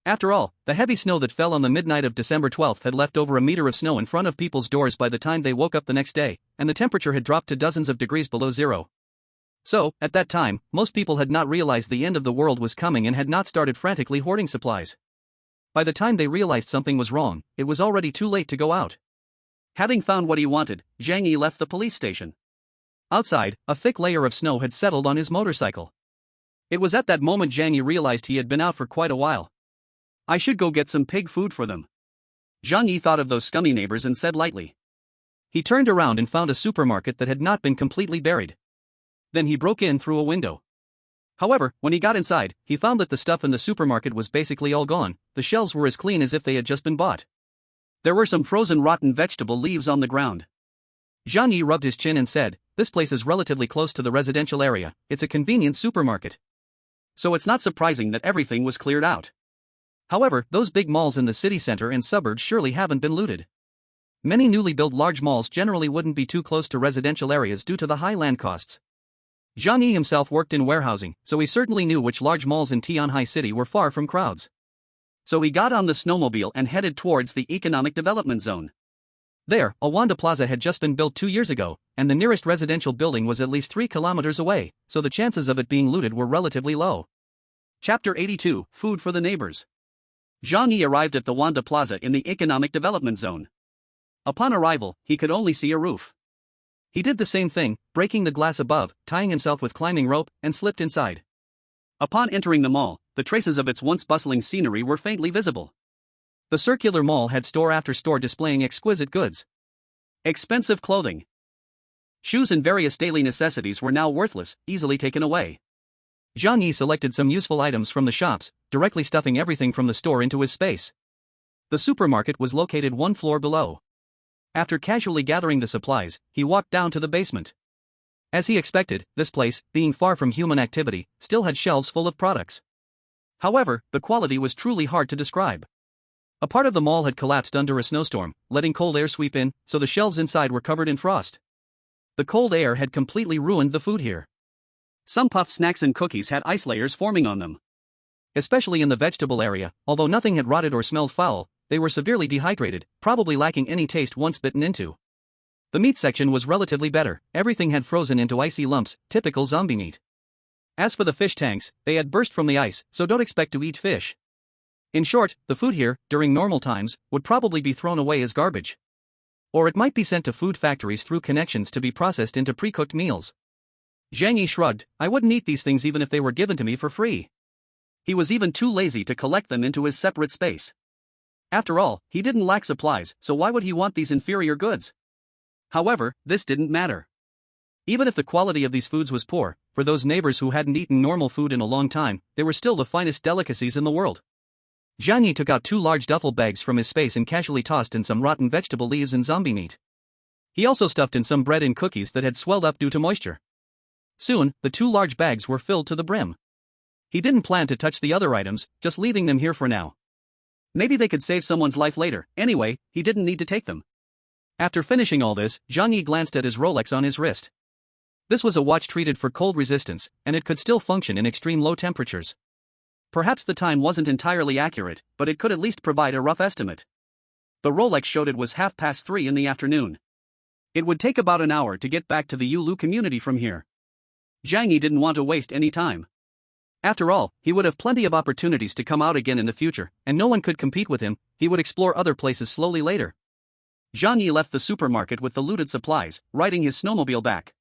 After all, the heavy snow that fell on the midnight of December 12th had left over a meter of snow in front of people's doors by the time they woke up the next day, and the temperature had dropped to dozens of degrees below zero. So, at that time, most people had not realized the end of the world was coming and had not started frantically hoarding supplies. By the time they realized something was wrong, it was already too late to go out. Having found what he wanted, Zhang Yi left the police station. Outside, a thick layer of snow had settled on his motorcycle. It was at that moment Zhang Yi realized he had been out for quite a while. I should go get some pig food for them. Zhang Yi thought of those scummy neighbors and said lightly. He turned around and found a supermarket that had not been completely buried. Then he broke in through a window. However, when he got inside, he found that the stuff in the supermarket was basically all gone. The shelves were as clean as if they had just been bought. There were some frozen rotten vegetable leaves on the ground. Zhang Yi rubbed his chin and said, "This place is relatively close to the residential area, it's a convenient supermarket. So it's not surprising that everything was cleared out. However, those big malls in the city center and suburbs surely haven't been looted. Many newly built large malls generally wouldn't be too close to residential areas due to the high land costs." Zhang Yi himself worked in warehousing, so he certainly knew which large malls in Tianhai City were far from crowds. So he got on the snowmobile and headed towards the economic development zone. There, Awanda Plaza had just been built 2 years ago, and the nearest residential building was at least 3 kilometers away, so the chances of it being looted were relatively low. Chapter 82, Food for the Neighbors. Zhang Yi arrived at the Wanda Plaza in the economic development zone. Upon arrival, he could only see a roof. He did the same thing, breaking the glass above, tying himself with climbing rope, and slipped inside. Upon entering the mall, the traces of its once bustling scenery were faintly visible. The circular mall had store after store displaying exquisite goods. Expensive clothing, shoes and various daily necessities were now worthless, easily taken away. Zhang Yi selected some useful items from the shops, directly stuffing everything from the store into his space. The supermarket was located 1 floor below. After casually gathering the supplies, he walked down to the basement. As he expected, this place, being far from human activity, still had shelves full of products. However, the quality was truly hard to describe. A part of the mall had collapsed under a snowstorm, letting cold air sweep in, so the shelves inside were covered in frost. The cold air had completely ruined the food here. Some puffed snacks and cookies had ice layers forming on them. Especially in the vegetable area, although nothing had rotted or smelled foul, they were severely dehydrated, probably lacking any taste once bitten into. The meat section was relatively better, everything had frozen into icy lumps, typical zombie meat. As for the fish tanks, they had burst from the ice, so don't expect to eat fish. In short, the food here, during normal times, would probably be thrown away as garbage. Or it might be sent to food factories through connections to be processed into pre-cooked meals. Zhang Yi shrugged, "I wouldn't eat these things even if they were given to me for free." He was even too lazy to collect them into his separate space. After all, he didn't lack supplies, so why would he want these inferior goods? However, this didn't matter. Even if the quality of these foods was poor, for those neighbors who hadn't eaten normal food in a long time, they were still the finest delicacies in the world. Zhang Yi took out 2 large duffel bags from his space and casually tossed in some rotten vegetable leaves and zombie meat. He also stuffed in some bread and cookies that had swelled up due to moisture. Soon, the 2 large bags were filled to the brim. He didn't plan to touch the other items, just leaving them here for now. Maybe they could save someone's life later, anyway, he didn't need to take them. After finishing all this, Zhang Yi glanced at his Rolex on his wrist. This was a watch treated for cold resistance, and it could still function in extreme low temperatures. Perhaps the time wasn't entirely accurate, but it could at least provide a rough estimate. The Rolex showed it was 3:30 in the afternoon. It would take about an hour to get back to the Yulu community from here. Zhang Yi didn't want to waste any time. After all, he would have plenty of opportunities to come out again in the future, and no one could compete with him. He would explore other places slowly later. Zhang Yi left the supermarket with the looted supplies, riding his snowmobile back.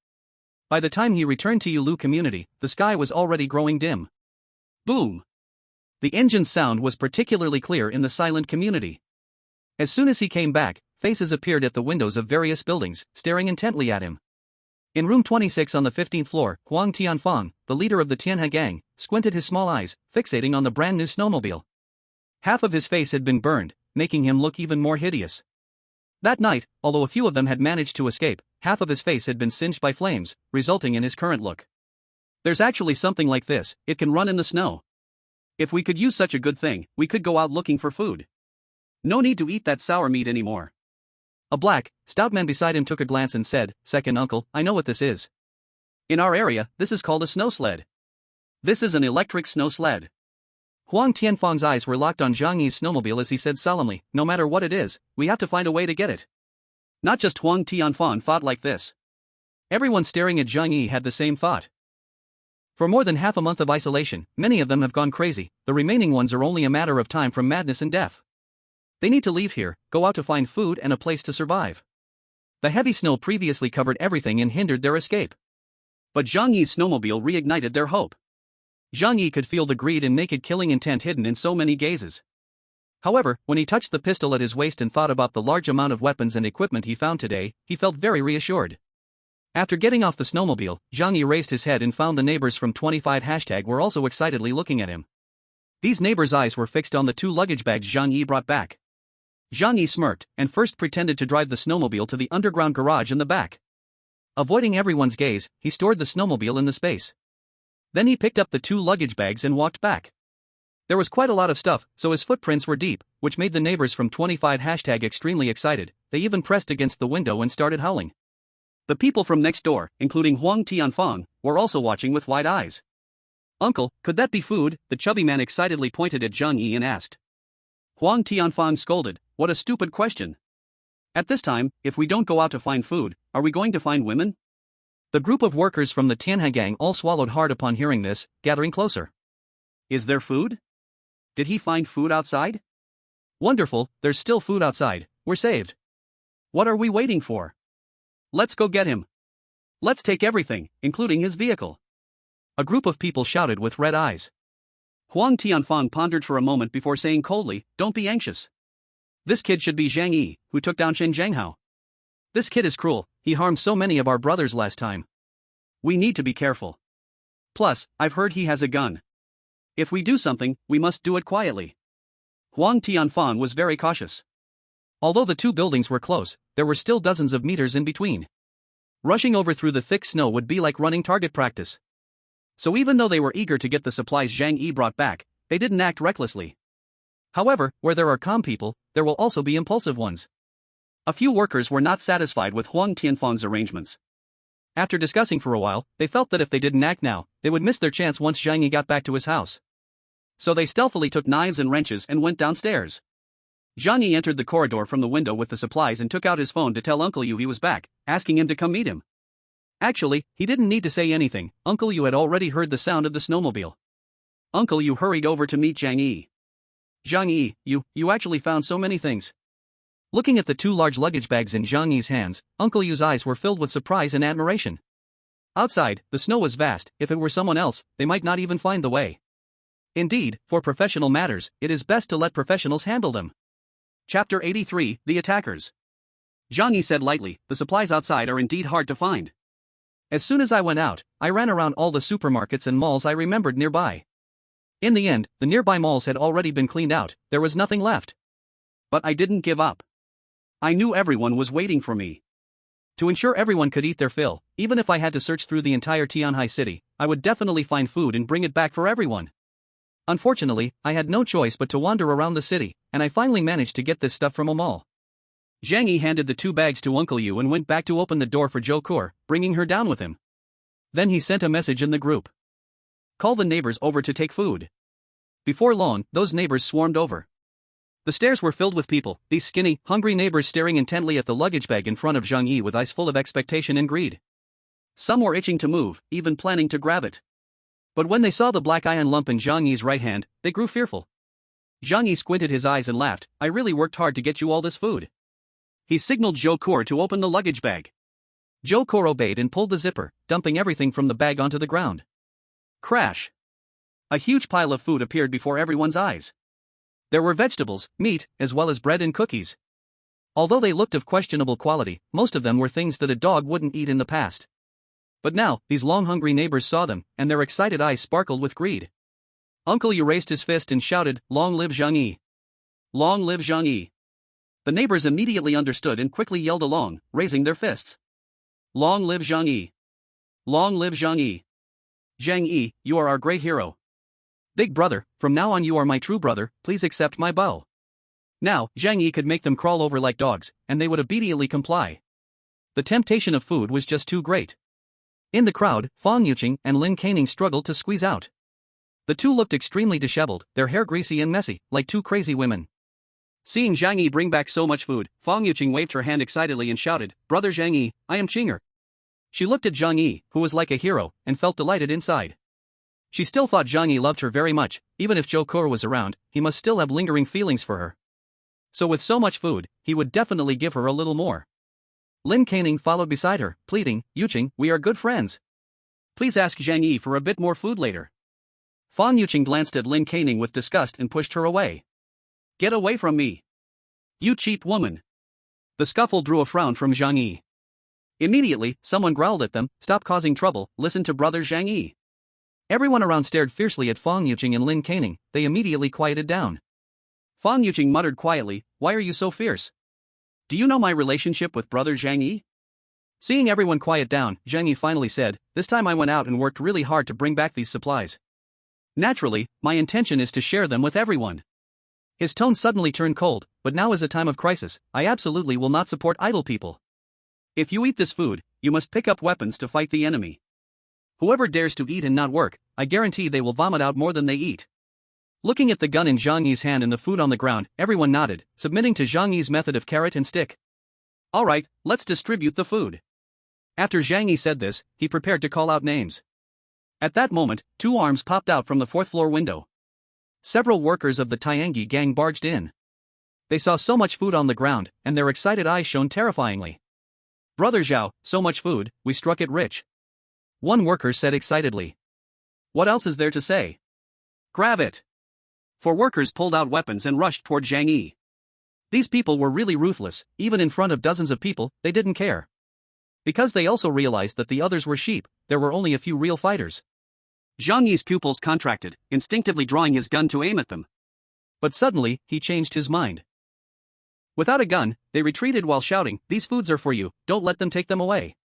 By the time he returned to Yulu community, the sky was already growing dim. Boom! The engine's sound was particularly clear in the silent community. As soon as he came back, faces appeared at the windows of various buildings, staring intently at him. In room 26 on the 15th floor, Huang Tianfang, the leader of the Tianhe gang, squinted his small eyes, fixating on the brand new snowmobile. Half of his face had been burned, making him look even more hideous. That night, although a few of them had managed to escape, half of his face had been singed by flames, resulting in his current look. There's actually something like this, it can run in the snow. If we could use such a good thing, we could go out looking for food. No need to eat that sour meat anymore. A black, stout man beside him took a glance and said, "Second uncle, I know what this is. In our area, this is called a snow sled. This is an electric snow sled." Huang Tianfang's eyes were locked on Zhang Yi's snowmobile as he said solemnly, "No matter what it is, we have to find a way to get it." Not just Huang Tianfang thought like this. Everyone staring at Zhang Yi had the same thought. For more than half a month of isolation, many of them have gone crazy, the remaining ones are only a matter of time from madness and death. They need to leave here, go out to find food and a place to survive. The heavy snow previously covered everything and hindered their escape. But Zhang Yi's snowmobile reignited their hope. Zhang Yi could feel the greed and naked killing intent hidden in so many gazes. However, when he touched the pistol at his waist and thought about the large amount of weapons and equipment he found today, he felt very reassured. After getting off the snowmobile, Zhang Yi raised his head and found the neighbors from 25 were also excitedly looking at him. These neighbors' eyes were fixed on the 2 luggage bags Zhang Yi brought back. Zhang Yi smirked and first pretended to drive the snowmobile to the underground garage in the back. Avoiding everyone's gaze, he stored the snowmobile in the space. Then he picked up the 2 luggage bags and walked back. There was quite a lot of stuff, so his footprints were deep, which made the neighbors from 25 extremely excited. They even pressed against the window and started howling. The people from next door, including Huang Tianfang, were also watching with wide eyes. "Uncle, could that be food?" The chubby man excitedly pointed at Zhang Yi and asked. Huang Tianfang scolded, "What a stupid question. At this time, if we don't go out to find food, are we going to find women?" The group of workers from the Tianhe gang all swallowed hard upon hearing this, gathering closer. "Is there food? Did he find food outside?" "Wonderful, there's still food outside, we're saved. What are we waiting for? Let's go get him. Let's take everything, including his vehicle." A group of people shouted with red eyes. Huang Tianfang pondered for a moment before saying coldly, "Don't be anxious. This kid should be Zhang Yi, who took down Shen Zhenghao. This kid is cruel, he harmed so many of our brothers last time. We need to be careful. Plus, I've heard he has a gun. If we do something, we must do it quietly." Huang Tianfang was very cautious. Although the 2 buildings were close, there were still dozens of meters in between. Rushing over through the thick snow would be like running target practice. So even though they were eager to get the supplies Zhang Yi brought back, they didn't act recklessly. However, where there are calm people, there will also be impulsive ones. A few workers were not satisfied with Huang Tianfang's arrangements. After discussing for a while, they felt that if they didn't act now, they would miss their chance once Zhang Yi got back to his house. So they stealthily took knives and wrenches and went downstairs. Zhang Yi entered the corridor from the window with the supplies and took out his phone to tell Uncle Yu he was back, asking him to come meet him. Actually, he didn't need to say anything, Uncle Yu had already heard the sound of the snowmobile. Uncle Yu hurried over to meet Zhang Yi. "Zhang Yi, you actually found so many things." Looking at the 2 large luggage bags in Zhang Yi's hands, Uncle Yu's eyes were filled with surprise and admiration. Outside, the snow was vast, if it were someone else, they might not even find the way. Indeed, for professional matters, it is best to let professionals handle them. Chapter 83, The Attackers. Zhang Yi said lightly, "The supplies outside are indeed hard to find. As soon as I went out, I ran around all the supermarkets and malls I remembered nearby. In the end, the nearby malls had already been cleaned out, there was nothing left. But I didn't give up. I knew everyone was waiting for me. To ensure everyone could eat their fill, even if I had to search through the entire Tianhe city, I would definitely find food and bring it back for everyone. Unfortunately, I had no choice but to wander around the city, and I finally managed to get this stuff from a mall." Zhang Yi handed the 2 bags to Uncle Yu and went back to open the door for Zhou Kur, bringing her down with him. Then he sent a message in the group. "Call the neighbors over to take food." Before long, those neighbors swarmed over. The stairs were filled with people, these skinny, hungry neighbors staring intently at the luggage bag in front of Zhang Yi with eyes full of expectation and greed. Some were itching to move, even planning to grab it. But when they saw the black iron lump in Zhang Yi's right hand, they grew fearful. Zhang Yi squinted his eyes and laughed, "I really worked hard to get you all this food." He signaled Zhou Kur to open the luggage bag. Zhou Kur obeyed and pulled the zipper, dumping everything from the bag onto the ground. Crash! A huge pile of food appeared before everyone's eyes. There were vegetables, meat, as well as bread and cookies. Although they looked of questionable quality, most of them were things that a dog wouldn't eat in the past. But now, these long-hungry neighbors saw them, and their excited eyes sparkled with greed. Uncle Yu raised his fist and shouted, "Long live Zhang Yi! Long live Zhang Yi!" The neighbors immediately understood and quickly yelled along, raising their fists. "Long live Zhang Yi! Long live Zhang Yi! Zhang Yi, you are our great hero. Big brother, from now on you are my true brother, please accept my bow." Now, Zhang Yi could make them crawl over like dogs, and they would obediently comply. The temptation of food was just too great. In the crowd, Fang Yuqing and Lin Caning struggled to squeeze out. The 2 looked extremely disheveled, their hair greasy and messy, like 2 crazy women. Seeing Zhang Yi bring back so much food, Fang Yuqing waved her hand excitedly and shouted, "Brother Zhang Yi, I am Qinger." She looked at Zhang Yi, who was like a hero, and felt delighted inside. She still thought Zhang Yi loved her very much. Even if Zhou Ke was around, he must still have lingering feelings for her. So with so much food, he would definitely give her a little more. Lin Canning followed beside her, pleading, "Yuqing, we are good friends. Please ask Zhang Yi for a bit more food later." Fan Yuqing glanced at Lin Canning with disgust and pushed her away. "Get away from me, you cheap woman." The scuffle drew a frown from Zhang Yi. Immediately, someone growled at them, "Stop causing trouble, listen to brother Zhang Yi." Everyone around stared fiercely at Fan Yuqing and Lin Canning. They immediately quieted down. Fan Yuqing muttered quietly, "Why are you so fierce? Do you know my relationship with brother Zhang Yi?" Seeing everyone quiet down, Zhang Yi finally said, "This time I went out and worked really hard to bring back these supplies. Naturally, my intention is to share them with everyone." His tone suddenly turned cold, "But now is a time of crisis. I absolutely will not support idle people. If you eat this food, you must pick up weapons to fight the enemy. Whoever dares to eat and not work, I guarantee they will vomit out more than they eat." Looking at the gun in Zhang Yi's hand and the food on the ground, everyone nodded, submitting to Zhang Yi's method of carrot and stick. "Alright, let's distribute the food." After Zhang Yi said this, he prepared to call out names. At that moment, two arms popped out from the fourth-floor window. Several workers of the Tiangi gang barged in. They saw so much food on the ground, and their excited eyes shone terrifyingly. "Brother Zhao, so much food, we struck it rich," one worker said excitedly. "What else is there to say? Grab it." Four workers pulled out weapons and rushed toward Zhang Yi. These people were really ruthless. Even in front of dozens of people, they didn't care. Because they also realized that the others were sheep, there were only a few real fighters. Zhang Yi's pupils contracted, instinctively drawing his gun to aim at them. But suddenly, he changed his mind. Without a gun, they retreated while shouting, "These foods are for you, don't let them take them away.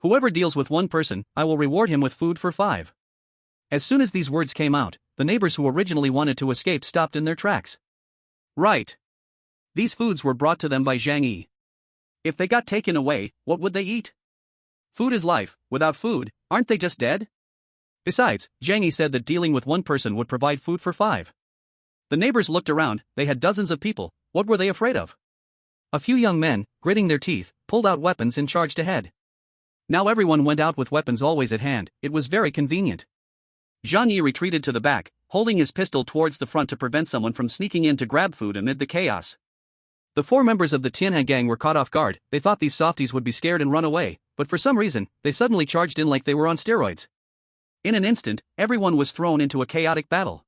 Whoever deals with one person, I will reward him with food for 5. As soon as these words came out, the neighbors who originally wanted to escape stopped in their tracks. Right. These foods were brought to them by Zhang Yi. If they got taken away, what would they eat? Food is life. Without food, aren't they just dead? Besides, Zhang Yi said that dealing with one person would provide food for 5. The neighbors looked around, they had dozens of people. What were they afraid of? A few young men, gritting their teeth, pulled out weapons and charged ahead. Now everyone went out with weapons always at hand. It was very convenient. Zhang Yi retreated to the back, holding his pistol towards the front to prevent someone from sneaking in to grab food amid the chaos. The 4 members of the Tianhe gang were caught off guard. They thought these softies would be scared and run away, but for some reason, they suddenly charged in like they were on steroids. In an instant, everyone was thrown into a chaotic battle.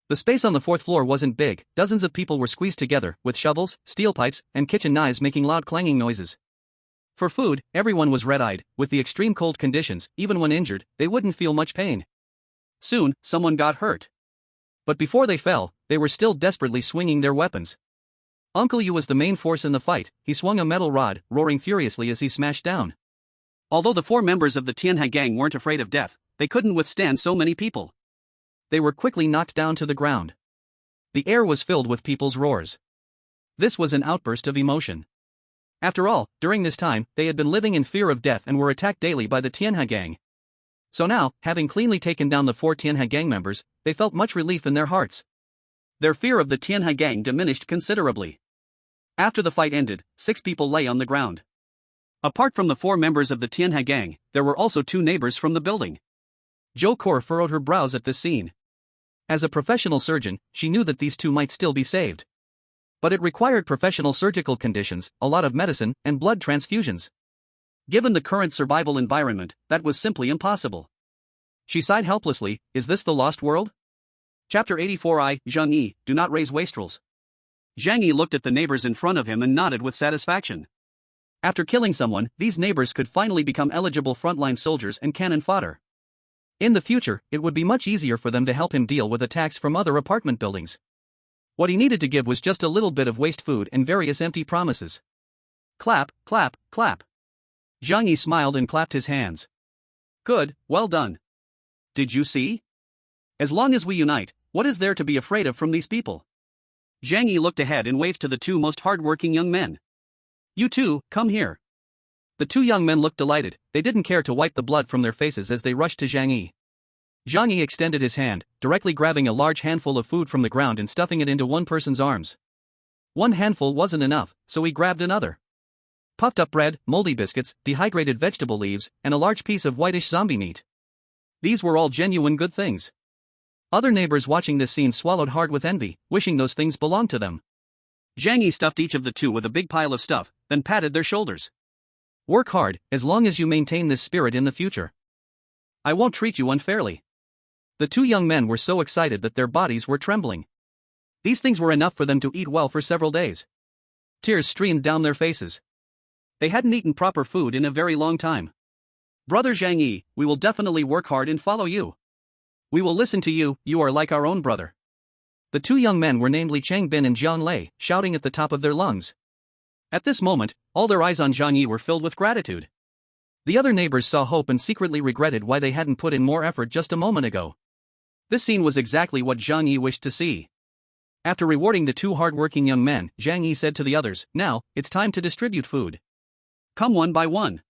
The space on the 4th floor wasn't big. Dozens of people were squeezed together, with shovels, steel pipes, and kitchen knives making loud clanging noises. For food, everyone was red-eyed. With the extreme cold conditions, even when injured, they wouldn't feel much pain. Soon, someone got hurt. But before they fell, they were still desperately swinging their weapons. Uncle Yu was the main force in the fight. He swung a metal rod, roaring furiously as he smashed down. Although the 4 members of the Tianhe gang weren't afraid of death, they couldn't withstand so many people. They were quickly knocked down to the ground. The air was filled with people's roars. This was an outburst of emotion. After all, during this time, they had been living in fear of death and were attacked daily by the Tianhe gang. So now, having cleanly taken down the 4 Tianhe gang members, they felt much relief in their hearts. Their fear of the Tianhe gang diminished considerably. After the fight ended, 6 people lay on the ground. Apart from the 4 members of the Tianhe gang, there were also 2 neighbors from the building. Zhou Ke furrowed her brows at this scene. As a professional surgeon, she knew that these 2 might still be saved. But it required professional surgical conditions, a lot of medicine, and blood transfusions. Given the current survival environment, that was simply impossible. She sighed helplessly. Is this the lost world? Chapter 84. Zhang Yi, do not raise wastrels. Zhang Yi looked at the neighbors in front of him and nodded with satisfaction. After killing someone, these neighbors could finally become eligible frontline soldiers and cannon fodder. In the future, it would be much easier for them to help him deal with attacks from other apartment buildings. What he needed to give was just a little bit of waste food and various empty promises. Clap, clap, clap. Zhang Yi smiled and clapped his hands. Good, well done. Did you see? As long as we unite, what is there to be afraid of from these people? Zhang Yi looked ahead and waved to the 2 most hard-working young men. You 2, come here. The 2 young men looked delighted. They didn't care to wipe the blood from their faces as they rushed to Zhang Yi. Zhang Yi extended his hand, directly grabbing a large handful of food from the ground and stuffing it into one person's arms. One handful wasn't enough, so he grabbed another. Puffed up bread, moldy biscuits, dehydrated vegetable leaves, and a large piece of whitish zombie meat. These were all genuine good things. Other neighbors watching this scene swallowed hard with envy, wishing those things belonged to them. Zhang Yi stuffed each of the two with a big pile of stuff, then patted their shoulders. Work hard, as long as you maintain this spirit in the future. I won't treat you unfairly. The two young men were so excited that their bodies were trembling. These things were enough for them to eat well for several days. Tears streamed down their faces. They hadn't eaten proper food in a very long time. Brother Zhang Yi, we will definitely work hard and follow you. We will listen to you, you are like our own brother. The two young men were named Li Changbin and Jian Lei, shouting at the top of their lungs. At this moment, all their eyes on Zhang Yi were filled with gratitude. The other neighbors saw hope and secretly regretted why they hadn't put in more effort just a moment ago. This scene was exactly what Zhang Yi wished to see. After rewarding the two hard-working young men, Zhang Yi said to the others, "Now, it's time to distribute food. Come one by one."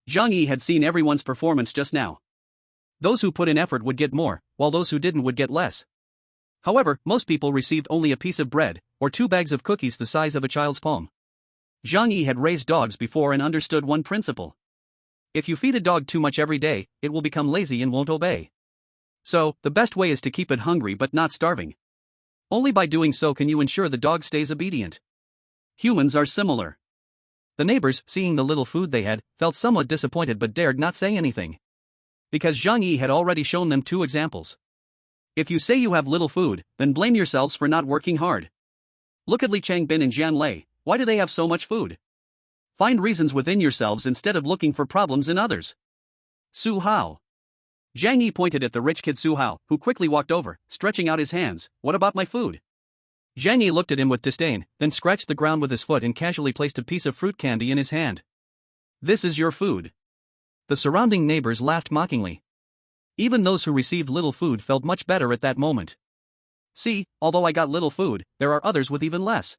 Zhang Yi had seen everyone's performance just now. Those who put in effort would get more, while those who didn't would get less. However, most people received only a piece of bread, or 2 bags of cookies the size of a child's palm. Zhang Yi had raised dogs before and understood one principle. If you feed a dog too much every day, it will become lazy and won't obey. So, the best way is to keep it hungry but not starving. Only by doing so can you ensure the dog stays obedient. Humans are similar. The neighbors, seeing the little food they had, felt somewhat disappointed but dared not say anything. Because Zhang Yi had already shown them 2 examples. If you say you have little food, then blame yourselves for not working hard. Look at Li Changbin and Jian Lei, why do they have so much food? Find reasons within yourselves instead of looking for problems in others. Su Hao. Zhang Yi pointed at the rich kid Su Hao, who quickly walked over, stretching out his hands. What about my food? Zhang Yi looked at him with disdain, then scratched the ground with his foot and casually placed a piece of fruit candy in his hand. This is your food. The surrounding neighbors laughed mockingly. Even those who received little food felt much better at that moment. See, although I got little food, there are others with even less.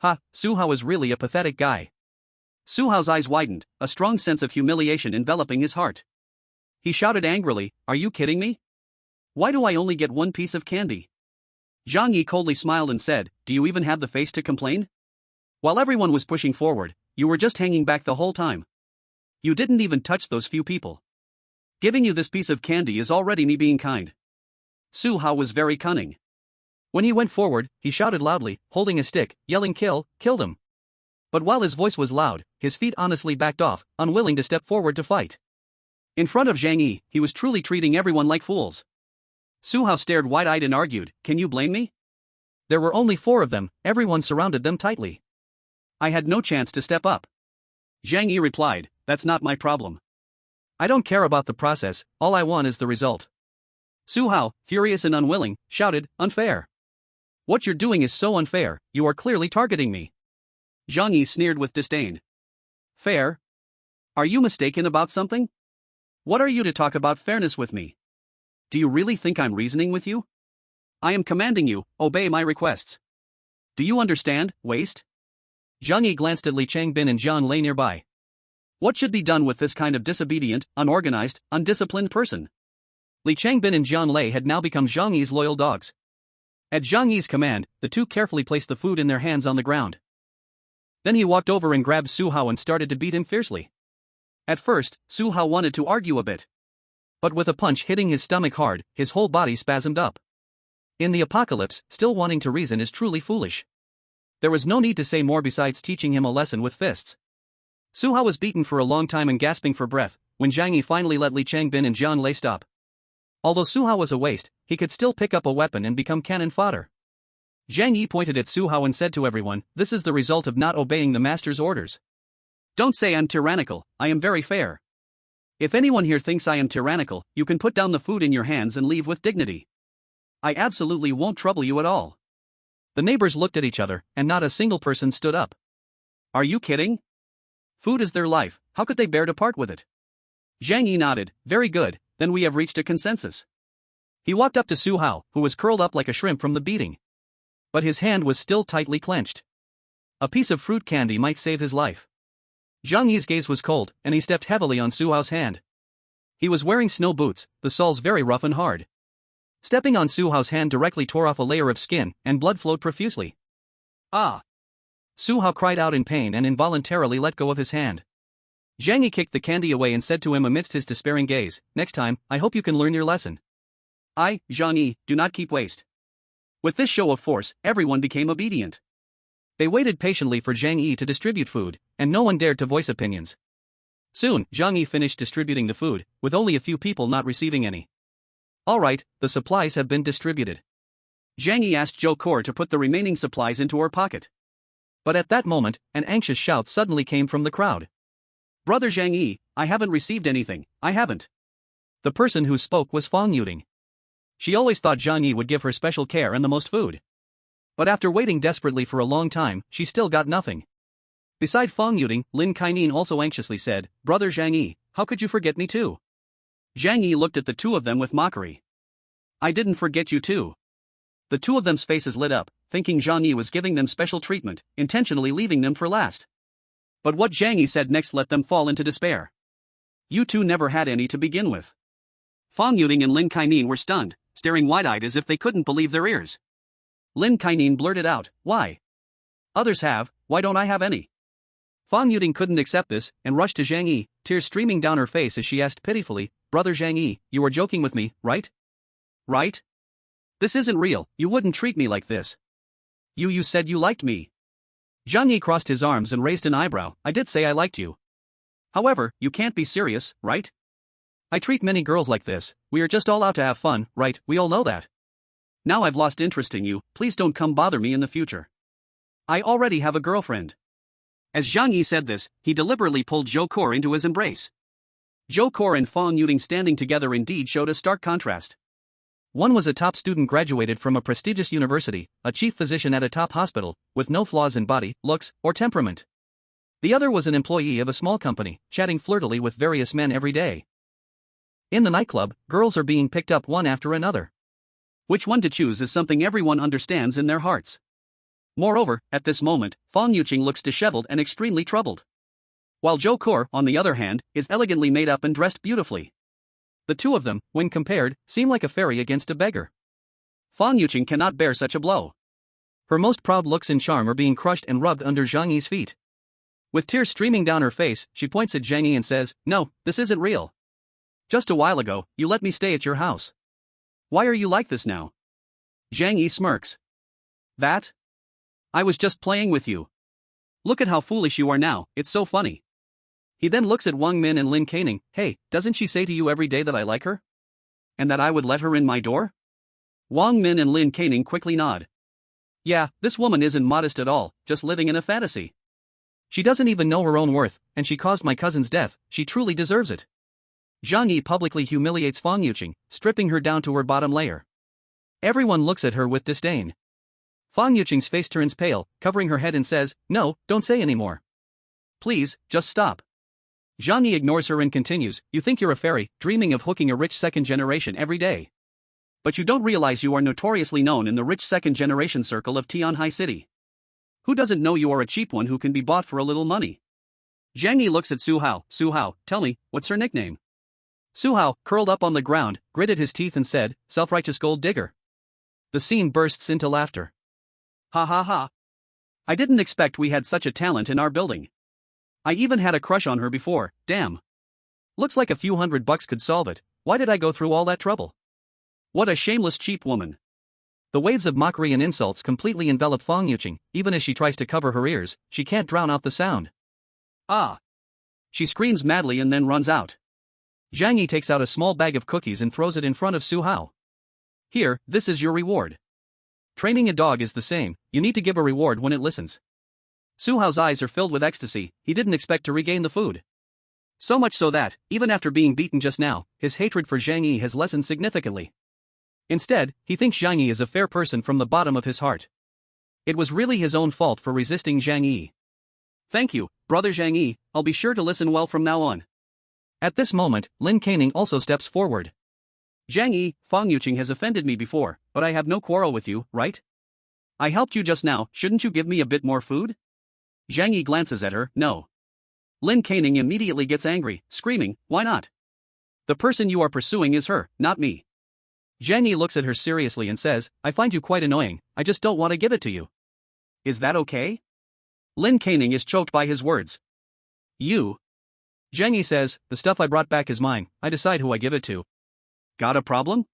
Ha, Su Hao is really a pathetic guy. Su Hao's eyes widened, a strong sense of humiliation enveloping his heart. He shouted angrily, "Are you kidding me? Why do I only get 1 piece of candy?" Zhang Yi coldly smiled and said, "Do you even have the face to complain? While everyone was pushing forward, you were just hanging back the whole time. You didn't even touch those few people. Giving you this piece of candy is already me being kind." Su Hao was very cunning. When he went forward, he shouted loudly, holding a stick, yelling, "Kill them." But while his voice was loud, his feet honestly backed off, unwilling to step forward to fight. In front of Zhang Yi, he was truly treating everyone like fools. Su Hao stared wide-eyed and argued, "Can you blame me? There were only 4 of them, everyone surrounded them tightly. I had no chance to step up." Zhang Yi replied, "That's not my problem. I don't care about the process, all I want is the result." Su Hao, furious and unwilling, shouted, "Unfair. What you're doing is so unfair, you are clearly targeting me." Zhang Yi sneered with disdain. "Fair? Are you mistaken about something? What are you to talk about fairness with me? Do you really think I'm reasoning with you? I am commanding you, obey my requests. Do you understand, waste?" Zhang Yi glanced at Li Changbin and Jian Lei nearby. What should be done with this kind of disobedient, unorganized, undisciplined person? Li Changbin and Jian Lei had now become Zhang Yi's loyal dogs. At Zhang Yi's command, the two carefully placed the food in their hands on the ground. Then he walked over and grabbed Su Hao and started to beat him fiercely. At first, Su Hao wanted to argue a bit. But with a punch hitting his stomach hard, his whole body spasmed up. In the apocalypse, still wanting to reason is truly foolish. There was no need to say more besides teaching him a lesson with fists. Su Hao was beaten for a long time and gasping for breath, when Zhang Yi finally let Li Changbin and Jian Lei stop. Although Su Hao was a waste, he could still pick up a weapon and become cannon fodder. Zhang Yi pointed at Su Hao and said to everyone, "This is the result of not obeying the master's orders. Don't say I'm tyrannical, I am very fair. If anyone here thinks I am tyrannical, you can put down the food in your hands and leave with dignity. I absolutely won't trouble you at all." The neighbors looked at each other, and not a single person stood up. Are you kidding? Food is their life, how could they bear to part with it? Zhang Yi nodded, very good, then we have reached a consensus. He walked up to Su Hao, who was curled up like a shrimp from the beating. But his hand was still tightly clenched. A piece of fruit candy might save his life. Zhang Yi's gaze was cold, and he stepped heavily on Su Hao's hand. He was wearing snow boots, the soles very rough and hard. Stepping on Su Hao's hand directly tore off a layer of skin, and blood flowed profusely. Ah! Su Hao cried out in pain and involuntarily let go of his hand. Zhang Yi kicked the candy away and said to him amidst his despairing gaze, "Next time, I hope you can learn your lesson. Zhang Yi, do not keep waste." With this show of force, everyone became obedient. They waited patiently for Zhang Yi to distribute food, and no one dared to voice opinions. Soon, Zhang Yi finished distributing the food, with only a few people not receiving any. "Alright, the supplies have been distributed." Zhang Yi asked Zhou Kor to put the remaining supplies into her pocket. But at that moment, an anxious shout suddenly came from the crowd. "Brother Zhang Yi, I haven't received anything, I haven't." The person who spoke was Fang Yuting. She always thought Zhang Yi would give her special care and the most food. But after waiting desperately for a long time, she still got nothing. Beside Fang Yuting, Lin Kainin also anxiously said, "Brother Zhang Yi, how could you forget me too?" Zhang Yi looked at the two of them with mockery. "I didn't forget you too." The two of them's faces lit up, thinking Zhang Yi was giving them special treatment, intentionally leaving them for last. But what Zhang Yi said next let them fall into despair. "You two never had any to begin with." Fang Yuting and Lin Kainin were stunned, staring wide-eyed as if they couldn't believe their ears. Lin Kainin blurted out, "Why? Others have, why don't I have any?" Fang Yuting couldn't accept this, and rushed to Zhang Yi, tears streaming down her face as she asked pitifully, "Brother Zhang Yi, you are joking with me, right? Right? This isn't real, you wouldn't treat me like this. You said you liked me." Zhang Yi crossed his arms and raised an eyebrow, "I did say I liked you. However, you can't be serious, right? I treat many girls like this, we are just all out to have fun, right, we all know that. Now I've lost interest in you, please don't come bother me in the future. I already have a girlfriend." As Zhang Yi said this, he deliberately pulled Zhou Kor into his embrace. Zhou Kor and Fang Yuting standing together indeed showed a stark contrast. One was a top student graduated from a prestigious university, a chief physician at a top hospital, with no flaws in body, looks, or temperament. The other was an employee of a small company, chatting flirtily with various men every day. In the nightclub, girls are being picked up one after another. Which one to choose is something everyone understands in their hearts. Moreover, at this moment, Fang Yuqing looks disheveled and extremely troubled. While Zhou Kor, on the other hand, is elegantly made up and dressed beautifully. The two of them, when compared, seem like a fairy against a beggar. Fang Yuqing cannot bear such a blow. Her most proud looks and charm are being crushed and rubbed under Zhang Yi's feet. With tears streaming down her face, she points at Zhang Yi and says, "No, this isn't real. Just a while ago, you let me stay at your house. Why are you like this now?" Zhang Yi smirks. "That? I was just playing with you. Look at how foolish you are now, it's so funny." He then looks at Wang Min and Lin Kaining, "Hey, doesn't she say to you every day that I like her? And that I would let her in my door?" Wang Min and Lin Kaining quickly nod. "Yeah, this woman isn't modest at all, just living in a fantasy. She doesn't even know her own worth, and she caused my cousin's death, she truly deserves it." Zhang Yi publicly humiliates Fang Yuqing, stripping her down to her bottom layer. Everyone looks at her with disdain. Fang Yuqing's face turns pale, covering her head and says, "No, don't say anymore. Please, just stop." Zhang Yi ignores her and continues, "You think you're a fairy, dreaming of hooking a rich second generation every day. But you don't realize you are notoriously known in the rich second generation circle of Tianhai City. Who doesn't know you are a cheap one who can be bought for a little money?" Zhang Yi looks at Su Hao. "Su Hao, tell me, what's her nickname?" Su Hao, curled up on the ground, gritted his teeth and said, "Self-righteous gold digger." The scene bursts into laughter. "Ha ha ha. I didn't expect we had such a talent in our building. I even had a crush on her before, damn. Looks like a few $100 could solve it, why did I go through all that trouble? What a shameless cheap woman." The waves of mockery and insults completely envelop Fang Yuqing, even as she tries to cover her ears, she can't drown out the sound. "Ah!" She screams madly and then runs out. Zhang Yi takes out a small bag of cookies and throws it in front of Su Hao. "Here, this is your reward. Training a dog is the same, you need to give a reward when it listens." Su Hao's eyes are filled with ecstasy, he didn't expect to regain the food. So much so that, even after being beaten just now, his hatred for Zhang Yi has lessened significantly. Instead, he thinks Zhang Yi is a fair person from the bottom of his heart. It was really his own fault for resisting Zhang Yi. "Thank you, brother Zhang Yi, I'll be sure to listen well from now on." At this moment, Lin Kaining also steps forward. "Zhang Yi, Fang Yuqing has offended me before, but I have no quarrel with you, right? I helped you just now, shouldn't you give me a bit more food?" Zhang Yi glances at her, "No." Lin Kaining immediately gets angry, screaming, "Why not? The person you are pursuing is her, not me." Zhang Yi looks at her seriously and says, "I find you quite annoying, I just don't want to give it to you. Is that okay?" Lin Kaining is choked by his words. "You? Zhang Yi says, the stuff I brought back is mine, I decide who I give it to. Got a problem?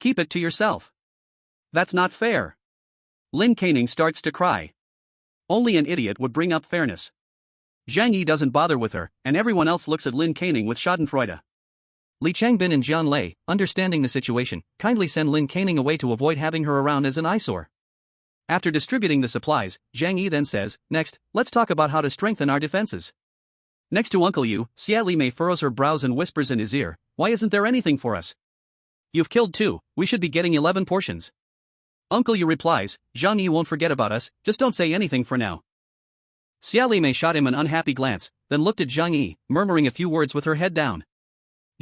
Keep it to yourself. That's not fair. Lin Keining starts to cry. Only an idiot would bring up fairness. Zhang Yi doesn't bother with her, and everyone else looks at Lin Keining with schadenfreude. Li Changbin and Jian Lei, understanding the situation, kindly send Lin Keining away to avoid having her around as an eyesore. After distributing the supplies, Zhang Yi then says, next, let's talk about how to strengthen our defenses. Next to Uncle Yu, Xia Li Mei furrows her brows and whispers in his ear, why isn't there anything for us? You've killed 2, we should be getting 11 portions. Uncle Yu replies, Zhang Yi won't forget about us, just don't say anything for now. Xia Li Mei shot him an unhappy glance, then looked at Zhang Yi, murmuring a few words with her head down.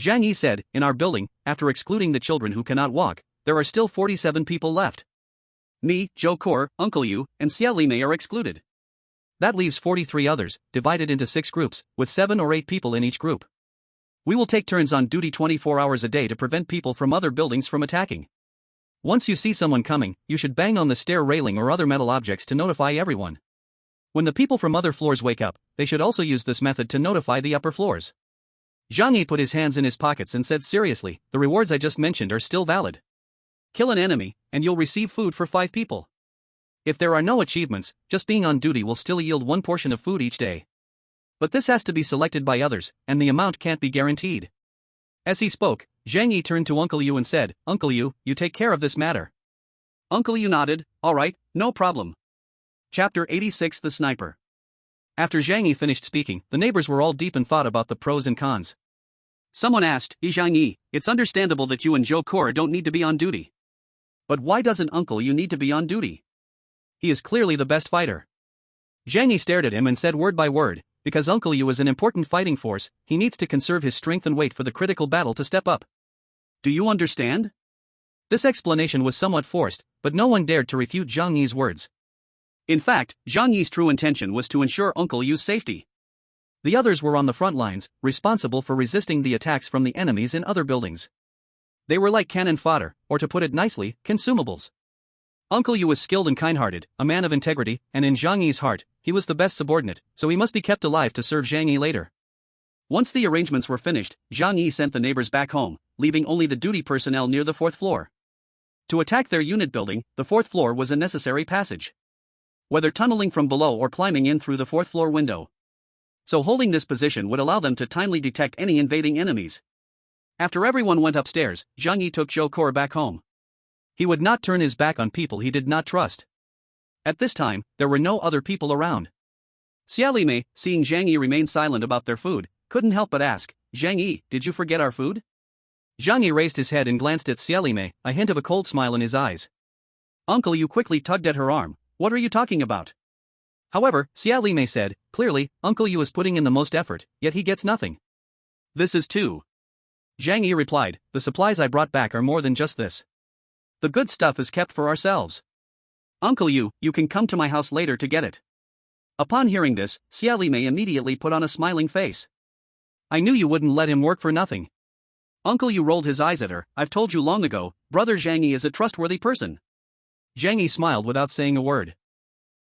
Zhang Yi said, in our building, after excluding the children who cannot walk, there are still 47 people left. Me, Zhou Kor, Uncle Yu, and Xia Li Mei are excluded. That leaves 43 others, divided into 6 groups, with 7 or 8 people in each group. We will take turns on duty 24 hours a day to prevent people from other buildings from attacking. Once you see someone coming, you should bang on the stair railing or other metal objects to notify everyone. When the people from other floors wake up, they should also use this method to notify the upper floors. Zhang Yi put his hands in his pockets and said seriously, the rewards I just mentioned are still valid. Kill an enemy, and you'll receive food for 5 people. If there are no achievements, just being on duty will still yield 1 portion of food each day. But this has to be selected by others, and the amount can't be guaranteed. As he spoke, Zhang Yi turned to Uncle Yu and said, Uncle Yu, you take care of this matter. Uncle Yu nodded, alright, no problem. Chapter 86 The Sniper. After Zhang Yi finished speaking, the neighbors were all deep in thought about the pros and cons. Someone asked, Zhang Yi, it's understandable that you and Zhou Kor don't need to be on duty. But why doesn't Uncle Yu need to be on duty? He is clearly the best fighter. Zhang Yi stared at him and said word by word, because Uncle Yu is an important fighting force, he needs to conserve his strength and wait for the critical battle to step up. Do you understand? This explanation was somewhat forced, but no one dared to refute Zhang Yi's words. In fact, Zhang Yi's true intention was to ensure Uncle Yu's safety. The others were on the front lines, responsible for resisting the attacks from the enemies in other buildings. They were like cannon fodder, or to put it nicely, consumables. Uncle Yu was skilled and kind-hearted, a man of integrity, and in Zhang Yi's heart, he was the best subordinate, so he must be kept alive to serve Zhang Yi later. Once the arrangements were finished, Zhang Yi sent the neighbors back home, leaving only the duty personnel near the 4th floor. To attack their unit building, the 4th floor was a necessary passage. Whether tunneling from below or climbing in through the 4th floor window. So holding this position would allow them to timely detect any invading enemies. After everyone went upstairs, Zhang Yi took Zhou Kor back home. He would not turn his back on people he did not trust. At this time, there were no other people around. Xia Li Mei, seeing Zhang Yi remain silent about their food, couldn't help but ask, Zhang Yi, did you forget our food? Zhang Yi raised his head and glanced at Xia Li Mei, a hint of a cold smile in his eyes. Uncle Yu quickly tugged at her arm, what are you talking about? However, Xia Li Mei said, clearly, Uncle Yu is putting in the most effort, yet he gets nothing. This is too. Zhang Yi replied, the supplies I brought back are more than just this. The good stuff is kept for ourselves. Uncle Yu, you can come to my house later to get it. Upon hearing this, Xia Li Mei immediately put on a smiling face. I knew you wouldn't let him work for nothing. Uncle Yu rolled his eyes at her, I've told you long ago, brother Zhang Yi is a trustworthy person. Zhang Yi smiled without saying a word.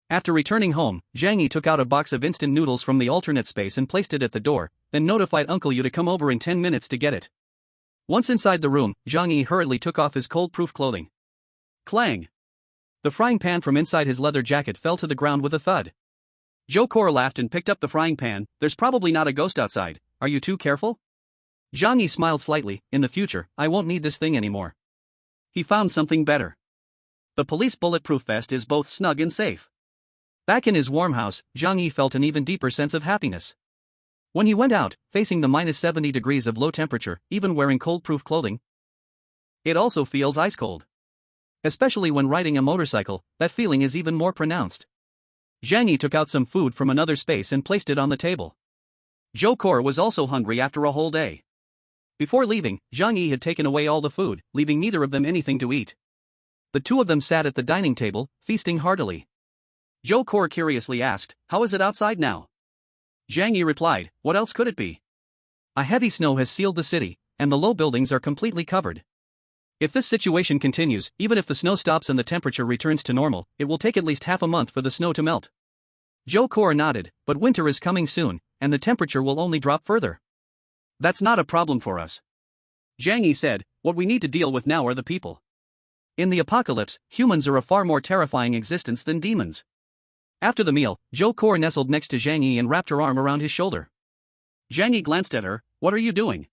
After returning home, Zhang Yi took out a box of instant noodles from the alternate space and placed it at the door, then notified Uncle Yu to come over in 10 minutes to get it. Once inside the room, Zhang Yi hurriedly took off his cold-proof clothing. Clang! The frying pan from inside his leather jacket fell to the ground with a thud. Zhou Kor laughed and picked up the frying pan, there's probably not a ghost outside, are you too careful? Zhang Yi smiled slightly, in the future, I won't need this thing anymore. He found something better. The police bulletproof vest is both snug and safe. Back in his warm house, Zhang Yi felt an even deeper sense of happiness. When he went out, facing the minus 70 degrees of low temperature, even wearing cold-proof clothing, it also feels ice cold. Especially when riding a motorcycle, that feeling is even more pronounced. Zhang Yi took out some food from another space and placed it on the table. Zhou Kor was also hungry after a whole day. Before leaving, Zhang Yi had taken away all the food, leaving neither of them anything to eat. The two of them sat at the dining table, feasting heartily. Zhou Kor curiously asked, how is it outside now? Zhang Yi replied, what else could it be? A heavy snow has sealed the city, and the low buildings are completely covered. If this situation continues, even if the snow stops and the temperature returns to normal, it will take at least half a month for the snow to melt. Zhou Kor nodded, but winter is coming soon, and the temperature will only drop further. That's not a problem for us. Zhang Yi said, what we need to deal with now are the people. In the apocalypse, humans are a far more terrifying existence than demons. After the meal, Zhou Kor nestled next to Zhang Yi and wrapped her arm around his shoulder. Zhang Yi glanced at her, what are you doing?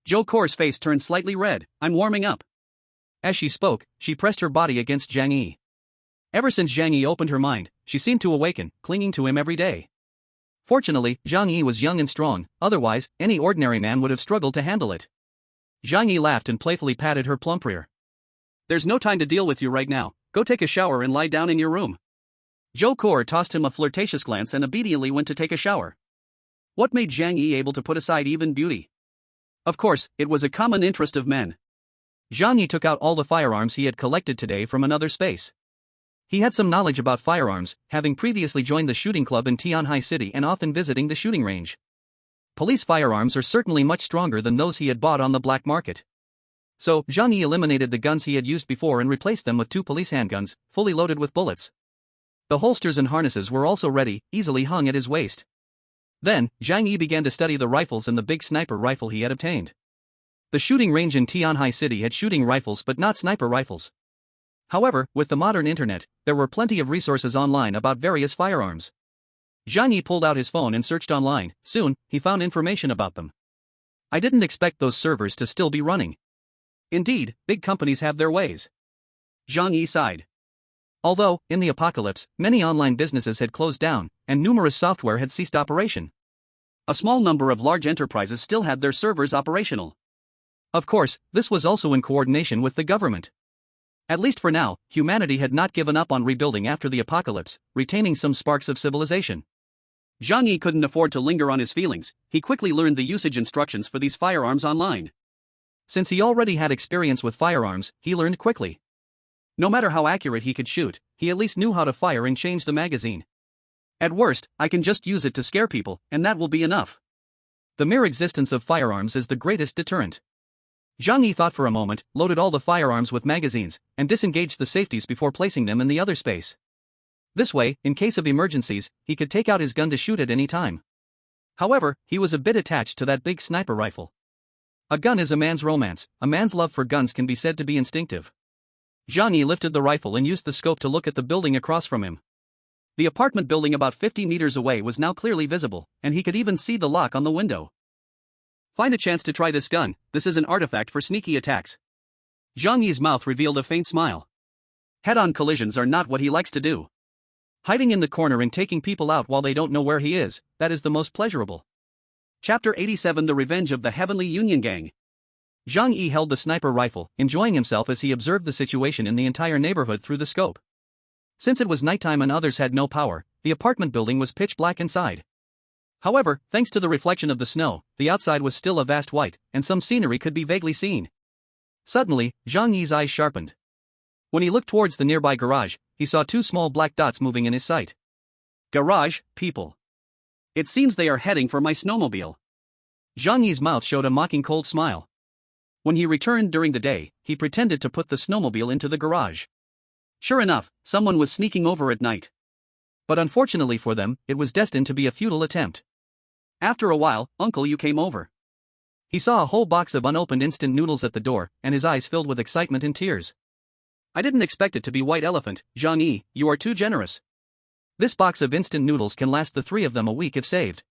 Zhou Kor's face turned slightly red, I'm warming up. As she spoke, she pressed her body against Zhang Yi. Ever since Zhang Yi opened her mind, she seemed to awaken, clinging to him every day. Fortunately, Zhang Yi was young and strong, otherwise, any ordinary man would have struggled to handle it. Zhang Yi laughed and playfully patted her plump rear. There's no time to deal with you right now, go take a shower and lie down in your room. Zhou Kor tossed him a flirtatious glance and obediently went to take a shower. What made Zhang Yi able to put aside even beauty? Of course, it was a common interest of men. Zhang Yi took out all the firearms he had collected today from another space. He had some knowledge about firearms, having previously joined the shooting club in Tianhai City and often visiting the shooting range. Police firearms are certainly much stronger than those he had bought on the black market. So, Zhang Yi eliminated the guns he had used before and replaced them with 2 police handguns, fully loaded with bullets. The holsters and harnesses were also ready, easily hung at his waist. Then, Zhang Yi began to study the rifles and the big sniper rifle he had obtained. The shooting range in Tianhai City had shooting rifles but not sniper rifles. However, with the modern internet, there were plenty of resources online about various firearms. Zhang Yi pulled out his phone and searched online. Soon, he found information about them. I didn't expect those servers to still be running. Indeed, big companies have their ways. Zhang Yi sighed. Although, in the apocalypse, many online businesses had closed down, and numerous software had ceased operation. A small number of large enterprises still had their servers operational. Of course, this was also in coordination with the government. At least for now, humanity had not given up on rebuilding after the apocalypse, retaining some sparks of civilization. Zhang Yi couldn't afford to linger on his feelings, he quickly learned the usage instructions for these firearms online. Since he already had experience with firearms, he learned quickly. No matter how accurate he could shoot, he at least knew how to fire and change the magazine. At worst, I can just use it to scare people, and that will be enough. The mere existence of firearms is the greatest deterrent. Zhang Yi thought for a moment, loaded all the firearms with magazines, and disengaged the safeties before placing them in the other space. This way, in case of emergencies, he could take out his gun to shoot at any time. However, he was a bit attached to that big sniper rifle. A gun is a man's romance, a man's love for guns can be said to be instinctive. Zhang Yi lifted the rifle and used the scope to look at the building across from him. The apartment building about 50 meters away was now clearly visible, and he could even see the lock on the window. Find a chance to try this gun, this is an artifact for sneaky attacks. Zhang Yi's mouth revealed a faint smile. Head-on collisions are not what he likes to do. Hiding in the corner and taking people out while they don't know where he is, that is the most pleasurable. Chapter 87 The Revenge of the Heavenly Union Gang. Zhang Yi held the sniper rifle, enjoying himself as he observed the situation in the entire neighborhood through the scope. Since it was nighttime and others had no power, the apartment building was pitch black inside. However, thanks to the reflection of the snow, the outside was still a vast white, and some scenery could be vaguely seen. Suddenly, Zhang Yi's eyes sharpened. When he looked towards the nearby garage, he saw 2 small black dots moving in his sight. Garage, people. It seems they are heading for my snowmobile. Zhang Yi's mouth showed a mocking cold smile. When he returned during the day, he pretended to put the snowmobile into the garage. Sure enough, someone was sneaking over at night. But unfortunately for them, it was destined to be a futile attempt. After a while, Uncle Yu came over. He saw a whole box of unopened instant noodles at the door, and his eyes filled with excitement and tears. I didn't expect it to be White Elephant, Zhang Yi, you are too generous. This box of instant noodles can last the 3 of them a week if saved.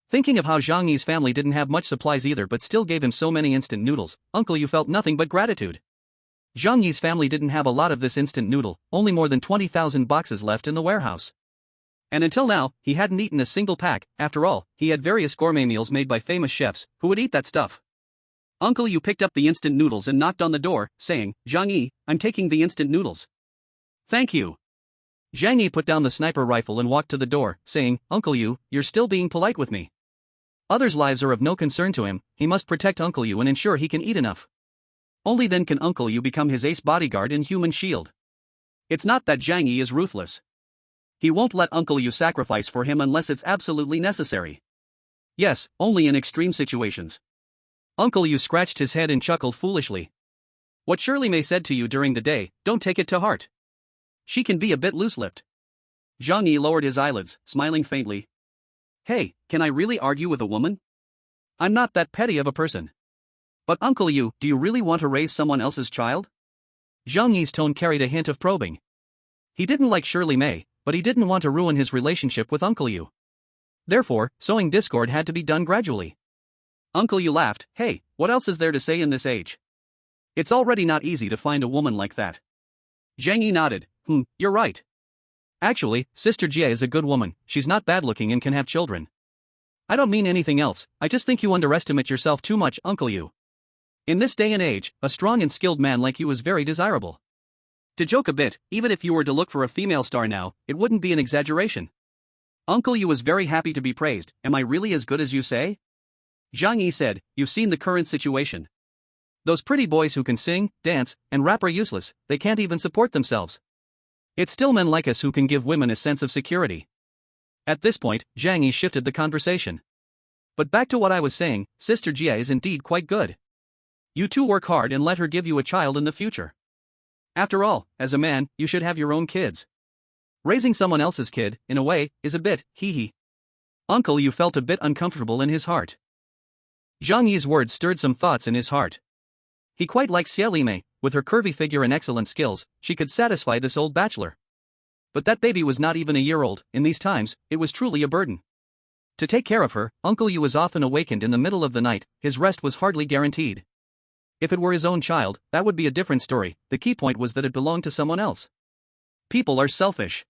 Thinking of how Zhang Yi's family didn't have much supplies either but still gave him so many instant noodles, Uncle Yu felt nothing but gratitude. Zhang Yi's family didn't have a lot of this instant noodle, only more than 20,000 boxes left in the warehouse. And until now, he hadn't eaten a single pack. After all, he had various gourmet meals made by famous chefs, who would eat that stuff. Uncle Yu picked up the instant noodles and knocked on the door, saying, Zhang Yi, I'm taking the instant noodles. Thank you. Zhang Yi put down the sniper rifle and walked to the door, saying, Uncle Yu, you're still being polite with me. Others' lives are of no concern to him, he must protect Uncle Yu and ensure he can eat enough. Only then can Uncle Yu become his ace bodyguard and human shield. It's not that Zhang Yi is ruthless. He won't let Uncle Yu sacrifice for him unless it's absolutely necessary. Yes, only in extreme situations. Uncle Yu scratched his head and chuckled foolishly. What Shirley May said to you during the day, don't take it to heart. She can be a bit loose-lipped. Zhang Yi lowered his eyelids, smiling faintly. Hey, can I really argue with a woman? I'm not that petty of a person. But Uncle Yu, do you really want to raise someone else's child? Zhang Yi's tone carried a hint of probing. He didn't like Shirley Mei, but he didn't want to ruin his relationship with Uncle Yu. Therefore, sowing discord had to be done gradually. Uncle Yu laughed. Hey, what else is there to say in this age? It's already not easy to find a woman like that. Zhang Yi nodded. You're right. Actually, Sister Jie is a good woman, she's not bad-looking and can have children. I don't mean anything else, I just think you underestimate yourself too much, Uncle Yu. In this day and age, a strong and skilled man like you is very desirable. To joke a bit, even if you were to look for a female star now, it wouldn't be an exaggeration. Uncle Yu was very happy to be praised. Am I really as good as you say? Zhang Yi said, you've seen the current situation. Those pretty boys who can sing, dance, and rap are useless, they can't even support themselves. It's still men like us who can give women a sense of security. At this point, Zhang Yi shifted the conversation. But back to what I was saying, Sister Jie is indeed quite good. You two work hard and let her give you a child in the future. After all, as a man, you should have your own kids. Raising someone else's kid, in a way, is a bit, hee. Uncle Yu felt a bit uncomfortable in his heart. Zhang Yi's words stirred some thoughts in his heart. He quite liked Xie Mei, with her curvy figure and excellent skills, she could satisfy this old bachelor. But that baby was not even a year old, in these times, it was truly a burden. To take care of her, Uncle Yu was often awakened in the middle of the night, his rest was hardly guaranteed. If it were his own child, that would be a different story, the key point was that it belonged to someone else. People are selfish.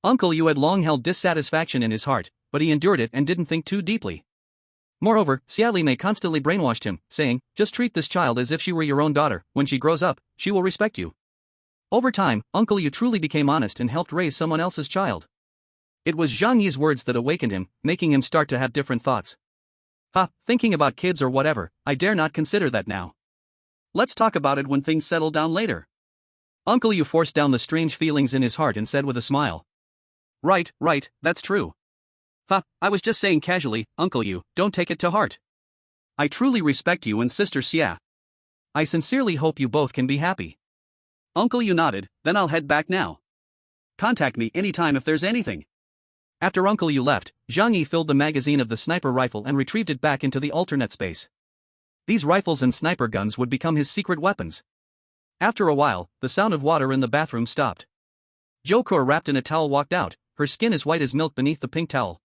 Uncle Yu had long held dissatisfaction in his heart, but he endured it and didn't think too deeply. Moreover, Xie Mei constantly brainwashed him, saying, just treat this child as if she were your own daughter, when she grows up, she will respect you. Over time, Uncle Yu truly became honest and helped raise someone else's child. It was Zhang Yi's words that awakened him, making him start to have different thoughts. Thinking about kids or whatever, I dare not consider that now. Let's talk about it when things settle down later. Uncle Yu forced down the strange feelings in his heart and said with a smile. Right, that's true. I was just saying casually, Uncle Yu, don't take it to heart. I truly respect you and Sister Xia. I sincerely hope you both can be happy. Uncle Yu nodded, then I'll head back now. Contact me anytime if there's anything. After Uncle Yu left, Zhang Yi filled the magazine of the sniper rifle and retrieved it back into the alternate space. These rifles and sniper guns would become his secret weapons. After a while, the sound of water in the bathroom stopped. Joker, wrapped in a towel, walked out, her skin as white as milk beneath the pink towel.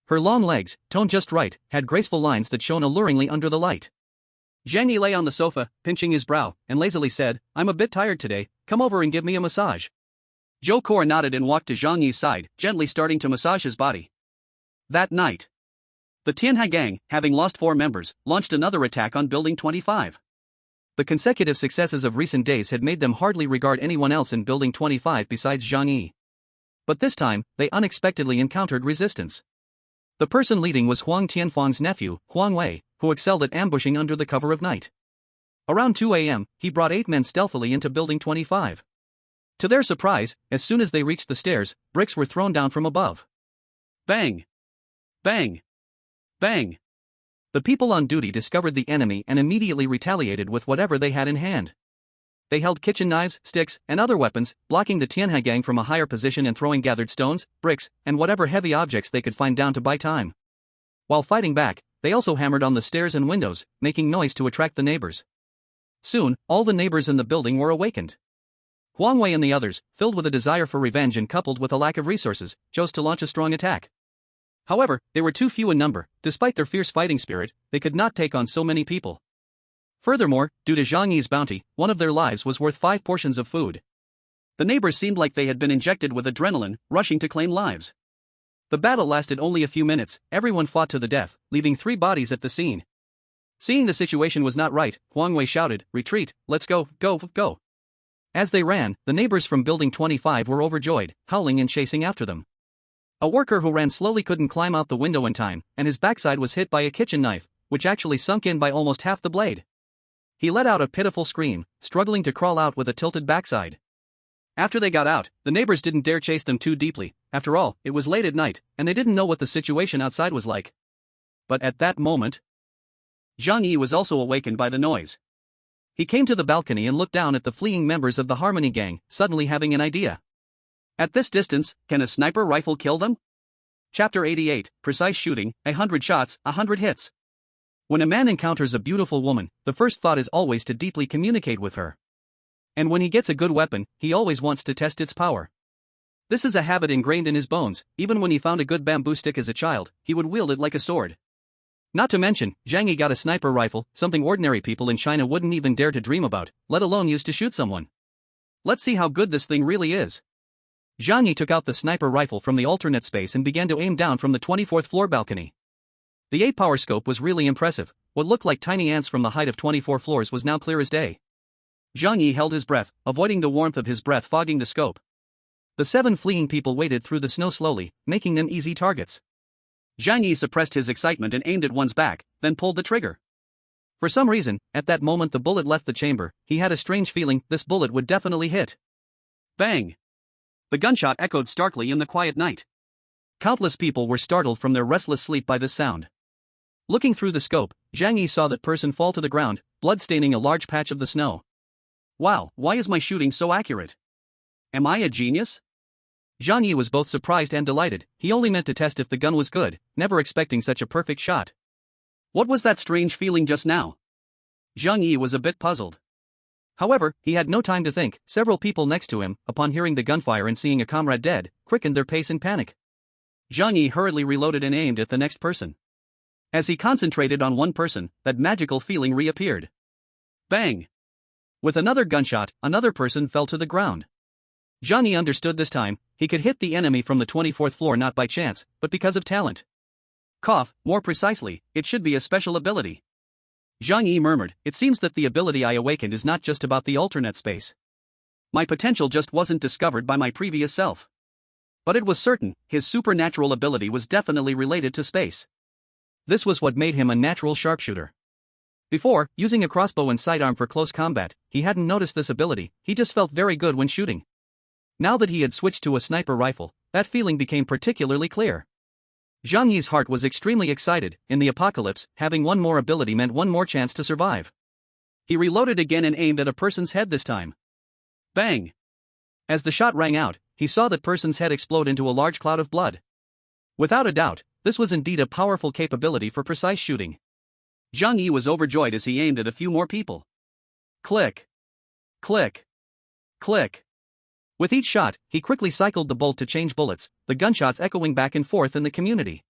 Her long legs, toned just right, had graceful lines that shone alluringly under the light. Zhang Yi lay on the sofa, pinching his brow, and lazily said, I'm a bit tired today, come over and give me a massage. Joker nodded and walked to Zhang Yi's side, gently starting to massage his body. That night, the Tianhai gang, having lost 4 members, launched another attack on Building 25. The consecutive successes of recent days had made them hardly regard anyone else in Building 25 besides Zhang Yi. But this time, they unexpectedly encountered resistance. The person leading was Huang Tianfang's nephew, Huang Wei, who excelled at ambushing under the cover of night. Around 2 a.m., he brought 8 men stealthily into Building 25. To their surprise, as soon as they reached the stairs, bricks were thrown down from above. Bang! Bang! Bang! The people on duty discovered the enemy and immediately retaliated with whatever they had in hand. They held kitchen knives, sticks, and other weapons, blocking the Tianhai gang from a higher position and throwing gathered stones, bricks, and whatever heavy objects they could find down to buy time. While fighting back, they also hammered on the stairs and windows, making noise to attract the neighbors. Soon, all the neighbors in the building were awakened. Huang Wei and the others, filled with a desire for revenge and coupled with a lack of resources, chose to launch a strong attack. However, they were too few in number, despite their fierce fighting spirit, they could not take on so many people. Furthermore, due to Zhang Yi's bounty, one of their lives was worth 5 portions of food. The neighbors seemed like they had been injected with adrenaline, rushing to claim lives. The battle lasted only a few minutes, everyone fought to the death, leaving 3 bodies at the scene. Seeing the situation was not right, Huang Wei shouted, retreat, let's go, go. As they ran, the neighbors from Building 25 were overjoyed, howling and chasing after them. A worker who ran slowly couldn't climb out the window in time, and his backside was hit by a kitchen knife, which actually sunk in by almost half the blade. He let out a pitiful scream, struggling to crawl out with a tilted backside. After they got out, the neighbors didn't dare chase them too deeply, after all, it was late at night, and they didn't know what the situation outside was like. But at that moment, Zhang Yi was also awakened by the noise. He came to the balcony and looked down at the fleeing members of the Harmony gang, suddenly having an idea. At this distance, can a sniper rifle kill them? Chapter 88, Precise Shooting, 100 shots, 100 hits. When a man encounters a beautiful woman, the first thought is always to deeply communicate with her. And when he gets a good weapon, he always wants to test its power. This is a habit ingrained in his bones. Even when he found a good bamboo stick as a child, he would wield it like a sword. Not to mention, Zhang Yi got a sniper rifle, something ordinary people in China wouldn't even dare to dream about, let alone use to shoot someone. Let's see how good this thing really is. Zhang Yi took out the sniper rifle from the alternate space and began to aim down from the 24th floor balcony. The 8-power scope was really impressive. What looked like tiny ants from the height of 24 floors was now clear as day. Zhang Yi held his breath, avoiding the warmth of his breath fogging the scope. The 7 fleeing people waded through the snow slowly, making them easy targets. Zhang Yi suppressed his excitement and aimed at one's back, then pulled the trigger. For some reason, at that moment the bullet left the chamber. He had a strange feeling this bullet would definitely hit. Bang! The gunshot echoed starkly in the quiet night. Countless people were startled from their restless sleep by this sound. Looking through the scope, Zhang Yi saw that person fall to the ground, blood staining a large patch of the snow. Wow, why is my shooting so accurate? Am I a genius? Zhang Yi was both surprised and delighted. He only meant to test if the gun was good, never expecting such a perfect shot. What was that strange feeling just now? Zhang Yi was a bit puzzled. However, he had no time to think. Several people next to him, upon hearing the gunfire and seeing a comrade dead, quickened their pace in panic. Zhang Yi hurriedly reloaded and aimed at the next person. As he concentrated on one person, that magical feeling reappeared. Bang! With another gunshot, another person fell to the ground. Zhang Yi understood this time. He could hit the enemy from the 24th floor not by chance, but because of talent. Cough, more precisely, it should be a special ability. Zhang Yi murmured, it seems that the ability I awakened is not just about the alternate space. My potential just wasn't discovered by my previous self. But it was certain, his supernatural ability was definitely related to space. This was what made him a natural sharpshooter. Before, using a crossbow and sidearm for close combat, he hadn't noticed this ability. He just felt very good when shooting. Now that he had switched to a sniper rifle, that feeling became particularly clear. Zhang Yi's heart was extremely excited. In the apocalypse, having one more ability meant one more chance to survive. He reloaded again and aimed at a person's head this time. Bang! As the shot rang out, he saw that person's head explode into a large cloud of blood. Without a doubt, this was indeed a powerful capability for precise shooting. Zhang Yi was overjoyed as he aimed at a few more people. Click! Click! Click! With each shot, he quickly cycled the bolt to change bullets, the gunshots echoing back and forth in the community.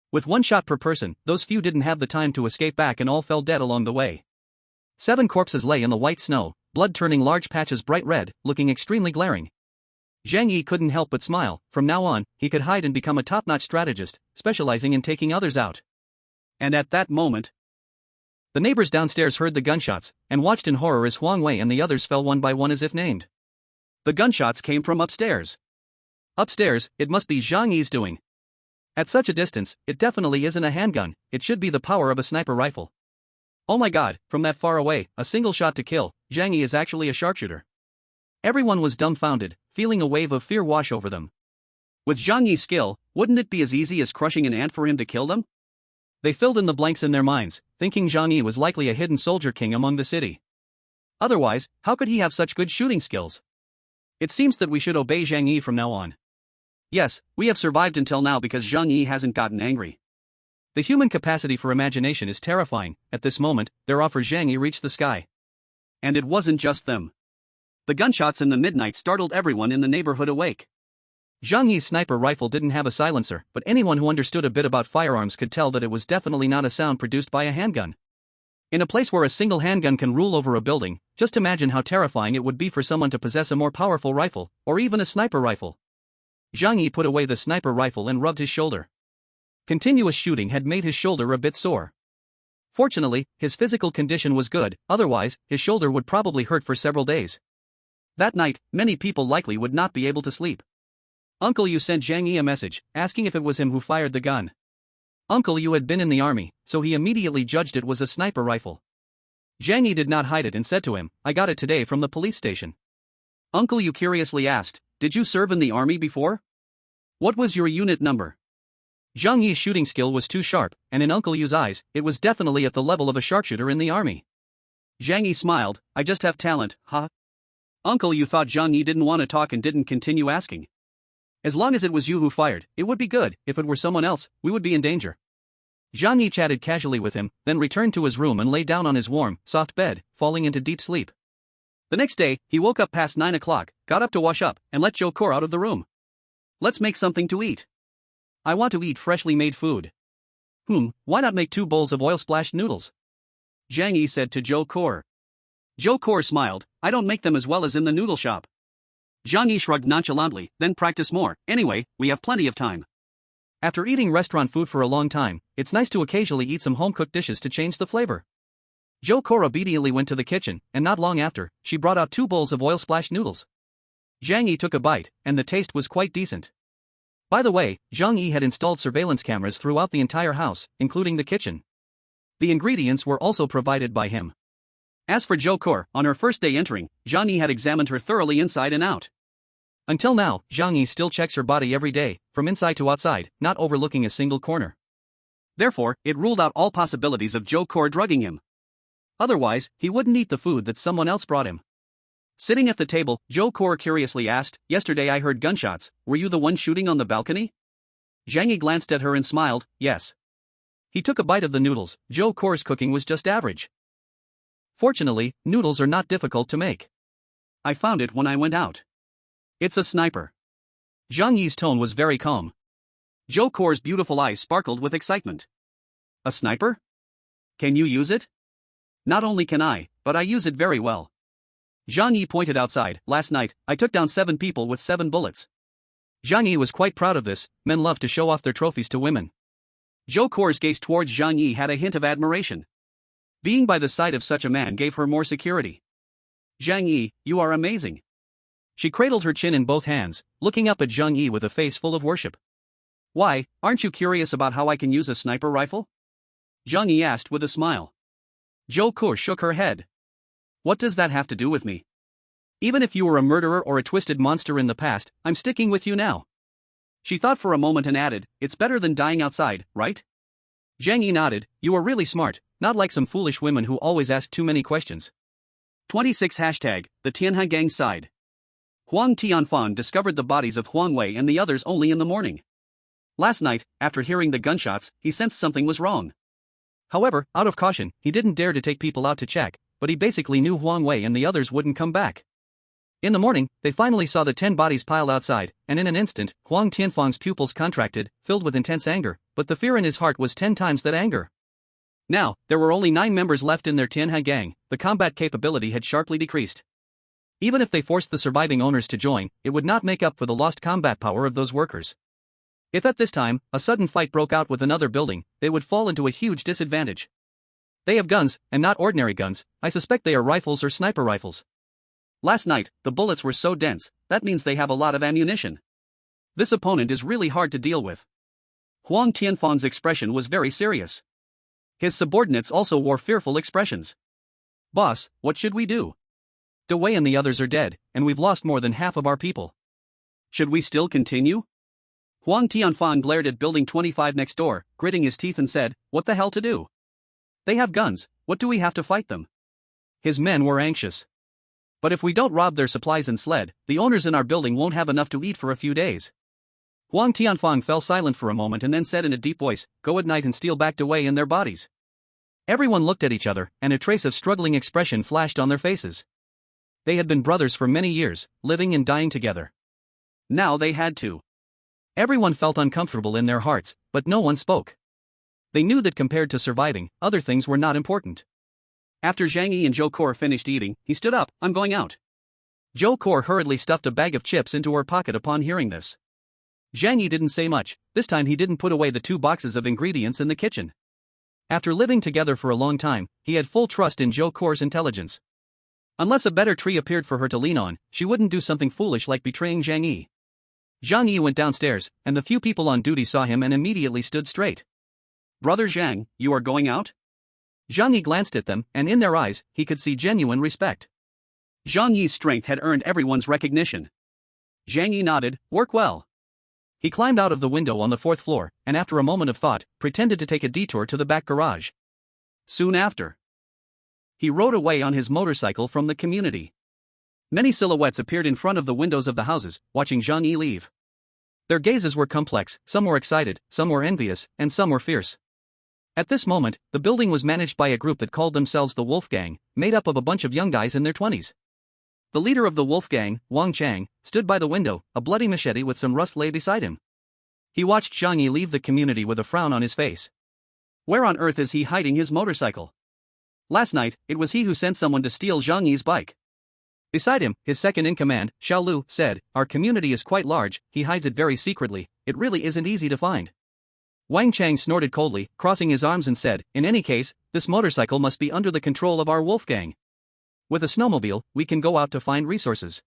With one shot per person, those few didn't have the time to escape back and all fell dead along the way. 7 corpses lay in the white snow, blood turning large patches bright red, looking extremely glaring. Zhang Yi couldn't help but smile. From now on, he could hide and become a top-notch strategist, specializing in taking others out. And at that moment, the neighbors downstairs heard the gunshots, and watched in horror as Huang Wei and the others fell one by one as if named. The gunshots came from upstairs. Upstairs, it must be Zhang Yi's doing. At such a distance, it definitely isn't a handgun, it should be the power of a sniper rifle. Oh my god, from that far away, a single shot to kill, Zhang Yi is actually a sharpshooter. Everyone was dumbfounded, feeling a wave of fear wash over them. With Zhang Yi's skill, wouldn't it be as easy as crushing an ant for him to kill them? They filled in the blanks in their minds, thinking Zhang Yi was likely a hidden soldier king among the city. Otherwise, how could he have such good shooting skills? It seems that we should obey Zhang Yi from now on. Yes, we have survived until now because Zhang Yi hasn't gotten angry. The human capacity for imagination is terrifying. At this moment, their offer Zhang Yi reached the sky. And it wasn't just them. The gunshots in the midnight startled everyone in the neighborhood awake. Zhang Yi's sniper rifle didn't have a silencer, but anyone who understood a bit about firearms could tell that it was definitely not a sound produced by a handgun. In a place where a single handgun can rule over a building, just imagine how terrifying it would be for someone to possess a more powerful rifle, or even a sniper rifle. Zhang Yi put away the sniper rifle and rubbed his shoulder. Continuous shooting had made his shoulder a bit sore. Fortunately, his physical condition was good, otherwise, his shoulder would probably hurt for several days. That night, many people likely would not be able to sleep. Uncle Yu sent Zhang Yi a message, asking if it was him who fired the gun. Uncle Yu had been in the army, so he immediately judged it was a sniper rifle. Zhang Yi did not hide it and said to him, I got it today from the police station. Uncle Yu curiously asked, did you serve in the army before? What was your unit number? Zhang Yi's shooting skill was too sharp, and in Uncle Yu's eyes, it was definitely at the level of a sharpshooter in the army. Zhang Yi smiled, I just have talent, huh? Uncle Yu thought Zhang Yi didn't want to talk and didn't continue asking. As long as it was you who fired, it would be good. If it were someone else, we would be in danger. Zhang Yi chatted casually with him, then returned to his room and lay down on his warm, soft bed, falling into deep sleep. The next day, he woke up past 9 o'clock, got up to wash up, and let Zhou Kor out of the room. Let's make something to eat. I want to eat freshly made food. Why not make 2 bowls of oil-splashed noodles? Zhang Yi said to Zhou Kor. Zhou Kor smiled, I don't make them as well as in the noodle shop. Zhang Yi shrugged nonchalantly, then practice more, anyway, we have plenty of time. After eating restaurant food for a long time, it's nice to occasionally eat some home-cooked dishes to change the flavor. Zhou Kor obediently went to the kitchen, and not long after, she brought out 2 bowls of oil-splashed noodles. Zhang Yi took a bite, and the taste was quite decent. By the way, Zhang Yi had installed surveillance cameras throughout the entire house, including the kitchen. The ingredients were also provided by him. As for Zhou Kor, on her first day entering, Zhang Yi had examined her thoroughly inside and out. Until now, Zhang Yi still checks her body every day, from inside to outside, not overlooking a single corner. Therefore, it ruled out all possibilities of Zhou Kor drugging him. Otherwise, he wouldn't eat the food that someone else brought him. Sitting at the table, Zhou Kor curiously asked, yesterday I heard gunshots, were you the one shooting on the balcony? Zhang Yi glanced at her and smiled, yes. He took a bite of the noodles. Zhou Kor's cooking was just average. Fortunately, noodles are not difficult to make. I found it when I went out. It's a sniper. Zhang Yi's tone was very calm. Zhou Kor's beautiful eyes sparkled with excitement. A sniper? Can you use it? Not only can I, but I use it very well. Zhang Yi pointed outside. Last night, I took down 7 people with 7 bullets. Zhang Yi was quite proud of this. Men love to show off their trophies to women. Zhou Kor's gaze towards Zhang Yi had a hint of admiration. Being by the side of such a man gave her more security. Zhang Yi, you are amazing. She cradled her chin in both hands, looking up at Zhang Yi with a face full of worship. Why, aren't you curious about how I can use a sniper rifle? Zhang Yi asked with a smile. Zhou Kor shook her head. What does that have to do with me? Even if you were a murderer or a twisted monster in the past, I'm sticking with you now. She thought for a moment and added, it's better than dying outside, right? Zhang Yi nodded, you are really smart, not like some foolish women who always ask too many questions. 26 Hashtag, the Tianhan Gang side. Huang Tianfan discovered the bodies of Huang Wei and the others only in the morning. Last night, after hearing the gunshots, he sensed something was wrong. However, out of caution, he didn't dare to take people out to check, but he basically knew Huang Wei and the others wouldn't come back. In the morning, they finally saw the 10 bodies piled outside, and in an instant, Huang Tianfang's pupils contracted, filled with intense anger, but the fear in his heart was 10 times that anger. Now, there were only 9 members left in their Tianhan gang. The combat capability had sharply decreased. Even if they forced the surviving owners to join, it would not make up for the lost combat power of those workers. If at this time, a sudden fight broke out with another building, they would fall into a huge disadvantage. They have guns, and not ordinary guns. I suspect they are rifles or sniper rifles. Last night, the bullets were so dense, that means they have a lot of ammunition. This opponent is really hard to deal with. Huang Tianfang's expression was very serious. His subordinates also wore fearful expressions. Boss, what should we do? De Wei and the others are dead, and we've lost more than half of our people. Should we still continue? Huang Tianfang glared at building 25 next door, gritting his teeth and said, what the hell to do? They have guns, what do we have to fight them? His men were anxious. But if we don't rob their supplies and sled, the owners in our building won't have enough to eat for a few days. Huang Tianfang fell silent for a moment and then said in a deep voice, go at night and steal back De Wei and their bodies. Everyone looked at each other, and a trace of struggling expression flashed on their faces. They had been brothers for many years, living and dying together. Now they had to. Everyone felt uncomfortable in their hearts, but no one spoke. They knew that compared to surviving, other things were not important. After Zhang Yi and Zhou Kor finished eating, he stood up, I'm going out. Zhou Kor hurriedly stuffed a bag of chips into her pocket upon hearing this. Zhang Yi didn't say much. This time he didn't put away the 2 boxes of ingredients in the kitchen. After living together for a long time, he had full trust in Zhou Kor's intelligence. Unless a better tree appeared for her to lean on, she wouldn't do something foolish like betraying Zhang Yi. Zhang Yi went downstairs, and the few people on duty saw him and immediately stood straight. Brother Zhang, you are going out? Zhang Yi glanced at them, and in their eyes, he could see genuine respect. Zhang Yi's strength had earned everyone's recognition. Zhang Yi nodded, work well. He climbed out of the window on the 4th floor, and after a moment of thought, pretended to take a detour to the back garage. Soon after, he rode away on his motorcycle from the community. Many silhouettes appeared in front of the windows of the houses, watching Zhang Yi leave. Their gazes were complex, some were excited, some were envious, and some were fierce. At this moment, the building was managed by a group that called themselves the Wolf Gang, made up of a bunch of young guys in their 20s. The leader of the Wolf Gang, Wang Chang, stood by the window, a bloody machete with some rust lay beside him. He watched Zhang Yi leave the community with a frown on his face. Where on earth is he hiding his motorcycle? Last night, it was he who sent someone to steal Zhang Yi's bike. Beside him, his second-in-command, Xiao Lu, said, "Our community is quite large, he hides it very secretly, it really isn't easy to find." Wang Chang snorted coldly, crossing his arms and said, "In any case, this motorcycle must be under the control of our Wolf Gang. With a snowmobile, we can go out to find resources.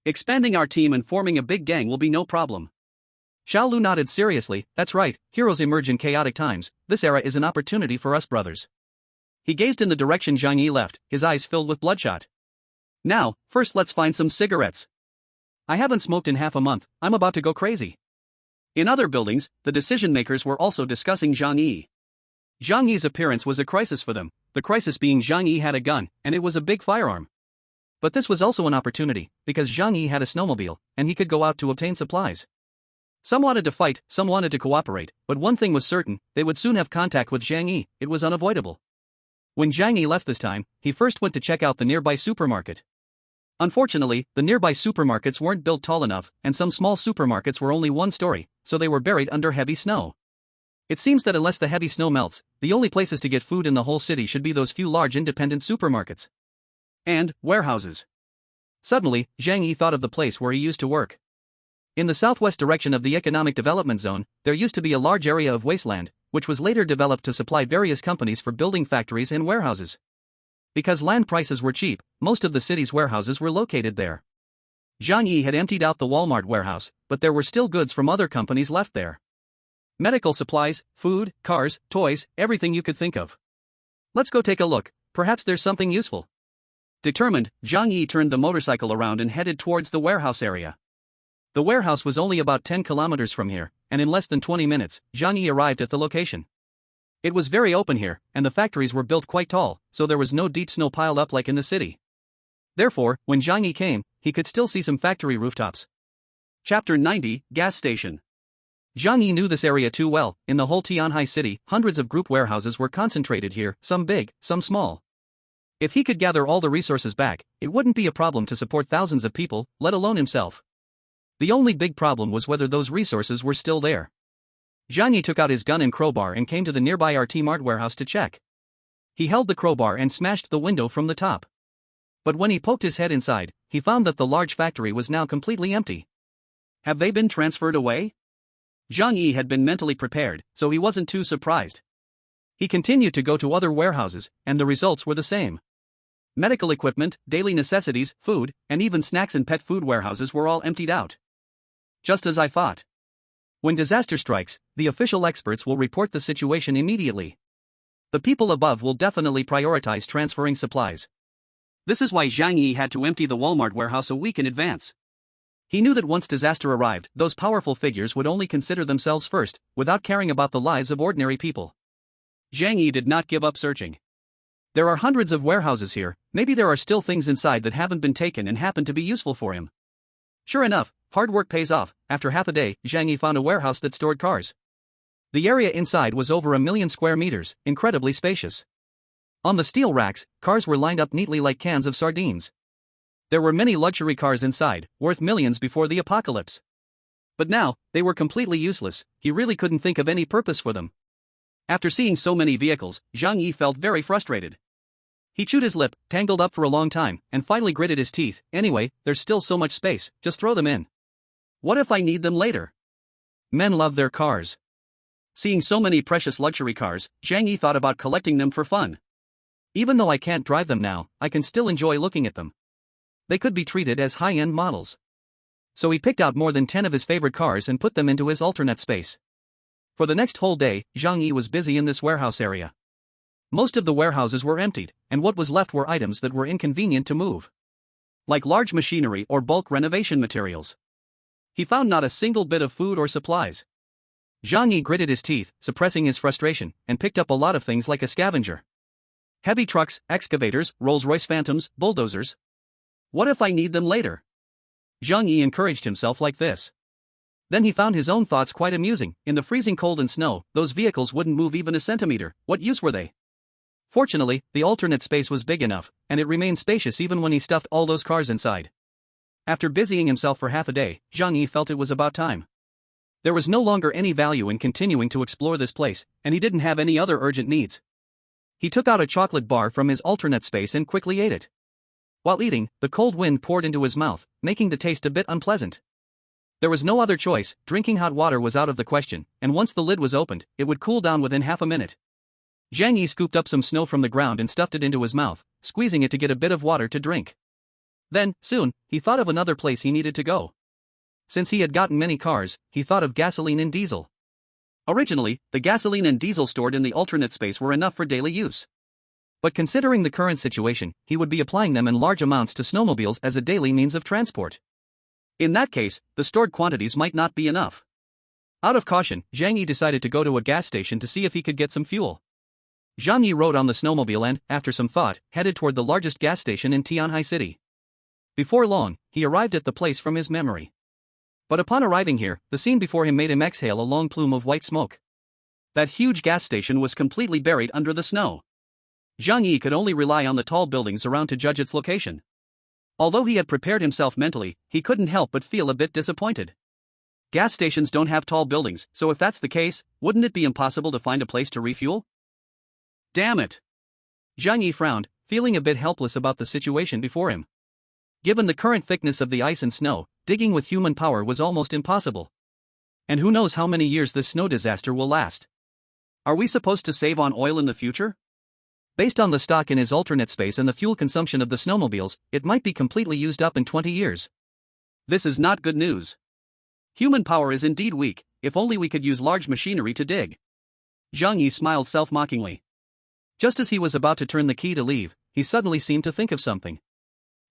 Expanding our team and forming a big gang will be no problem." Xiao Lu nodded seriously. "That's right, heroes emerge in chaotic times, this era is an opportunity for us brothers." He gazed in the direction Zhang Yi left, his eyes filled with bloodshot. "Now, first let's find some cigarettes. I haven't smoked in half a month, I'm about to go crazy." In other buildings, the decision-makers were also discussing Zhang Yi. Zhang Yi's appearance was a crisis for them, the crisis being Zhang Yi had a gun, and it was a big firearm. But this was also an opportunity, because Zhang Yi had a snowmobile, and he could go out to obtain supplies. Some wanted to fight, some wanted to cooperate, but one thing was certain, they would soon have contact with Zhang Yi, it was unavoidable. When Zhang Yi left this time, he first went to check out the nearby supermarket. Unfortunately, the nearby supermarkets weren't built tall enough, and some small supermarkets were only one story, so they were buried under heavy snow. It seems that unless the heavy snow melts, the only places to get food in the whole city should be those few large independent supermarkets. And warehouses. Suddenly, Zhang Yi thought of the place where he used to work. In the southwest direction of the economic development zone, there used to be a large area of wasteland, which was later developed to supply various companies for building factories and warehouses. Because land prices were cheap, most of the city's warehouses were located there. Zhang Yi had emptied out the Walmart warehouse, but there were still goods from other companies left there. Medical supplies, food, cars, toys, everything you could think of. "Let's go take a look, perhaps there's something useful." Determined, Zhang Yi turned the motorcycle around and headed towards the warehouse area. The warehouse was only about 10 kilometers from here, and in less than 20 minutes, Zhang Yi arrived at the location. It was very open here, and the factories were built quite tall, so there was no deep snow piled up like in the city. Therefore, when Zhang Yi came, he could still see some factory rooftops. Chapter 90, Gas Station. Zhang Yi knew this area too well. In the whole Tianhai city, hundreds of group warehouses were concentrated here, some big, some small. If he could gather all the resources back, it wouldn't be a problem to support thousands of people, let alone himself. The only big problem was whether those resources were still there. Zhang Yi took out his gun and crowbar and came to the nearby RT Mart warehouse to check. He held the crowbar and smashed the window from the top. But when he poked his head inside, he found that the large factory was now completely empty. Have they been transferred away? Zhang Yi had been mentally prepared, so he wasn't too surprised. He continued to go to other warehouses, and the results were the same. Medical equipment, daily necessities, food, and even snacks and pet food warehouses were all emptied out. Just as I thought. When disaster strikes, the official experts will report the situation immediately. The people above will definitely prioritize transferring supplies. This is why Zhang Yi had to empty the Walmart warehouse a week in advance. He knew that once disaster arrived, those powerful figures would only consider themselves first, without caring about the lives of ordinary people. Zhang Yi did not give up searching. There are hundreds of warehouses here, maybe there are still things inside that haven't been taken and happen to be useful for him. Sure enough, hard work pays off. After half a day, Zhang Yi found a warehouse that stored cars. The area inside was over 1 million square meters, incredibly spacious. On the steel racks, cars were lined up neatly like cans of sardines. There were many luxury cars inside, worth millions before the apocalypse. But now, they were completely useless, he really couldn't think of any purpose for them. After seeing so many vehicles, Zhang Yi felt very frustrated. He chewed his lip, tangled up for a long time, and finally gritted his teeth. Anyway, there's still so much space, just throw them in. What if I need them later? Men love their cars. Seeing so many precious luxury cars, Zhang Yi thought about collecting them for fun. Even though I can't drive them now, I can still enjoy looking at them. They could be treated as high-end models. So he picked out more than 10 of his favorite cars and put them into his alternate space. For the next whole day, Zhang Yi was busy in this warehouse area. Most of the warehouses were emptied, and what was left were items that were inconvenient to move. Like large machinery or bulk renovation materials. He found not a single bit of food or supplies. Zhang Yi gritted his teeth, suppressing his frustration, and picked up a lot of things like a scavenger. Heavy trucks, excavators, Rolls-Royce Phantoms, bulldozers. What if I need them later? Zhang Yi encouraged himself like this. Then he found his own thoughts quite amusing. In the freezing cold and snow, those vehicles wouldn't move even a centimeter. What use were they? Fortunately, the alternate space was big enough, and it remained spacious even when he stuffed all those cars inside. After busying himself for half a day, Zhang Yi felt it was about time. There was no longer any value in continuing to explore this place, and he didn't have any other urgent needs. He took out a chocolate bar from his alternate space and quickly ate it. While eating, the cold wind poured into his mouth, making the taste a bit unpleasant. There was no other choice, drinking hot water was out of the question, and once the lid was opened, it would cool down within half a minute. Zhang Yi scooped up some snow from the ground and stuffed it into his mouth, squeezing it to get a bit of water to drink. Then, soon, he thought of another place he needed to go. Since he had gotten many cars, he thought of gasoline and diesel. Originally, the gasoline and diesel stored in the alternate space were enough for daily use. But considering the current situation, he would be applying them in large amounts to snowmobiles as a daily means of transport. In that case, the stored quantities might not be enough. Out of caution, Zhang Yi decided to go to a gas station to see if he could get some fuel. Zhang Yi rode on the snowmobile and, after some thought, headed toward the largest gas station in Tianhai City. Before long, he arrived at the place from his memory. But upon arriving here, the scene before him made him exhale a long plume of white smoke. That huge gas station was completely buried under the snow. Zhang Yi could only rely on the tall buildings around to judge its location. Although he had prepared himself mentally, he couldn't help but feel a bit disappointed. Gas stations don't have tall buildings, so if that's the case, wouldn't it be impossible to find a place to refuel? Damn it! Zhang Yi frowned, feeling a bit helpless about the situation before him. Given the current thickness of the ice and snow, digging with human power was almost impossible. And who knows how many years this snow disaster will last. Are we supposed to save on oil in the future? Based on the stock in his alternate space and the fuel consumption of the snowmobiles, it might be completely used up in 20 years. This is not good news. Human power is indeed weak, if only we could use large machinery to dig. Zhang Yi smiled self-mockingly. Just as he was about to turn the key to leave, he suddenly seemed to think of something.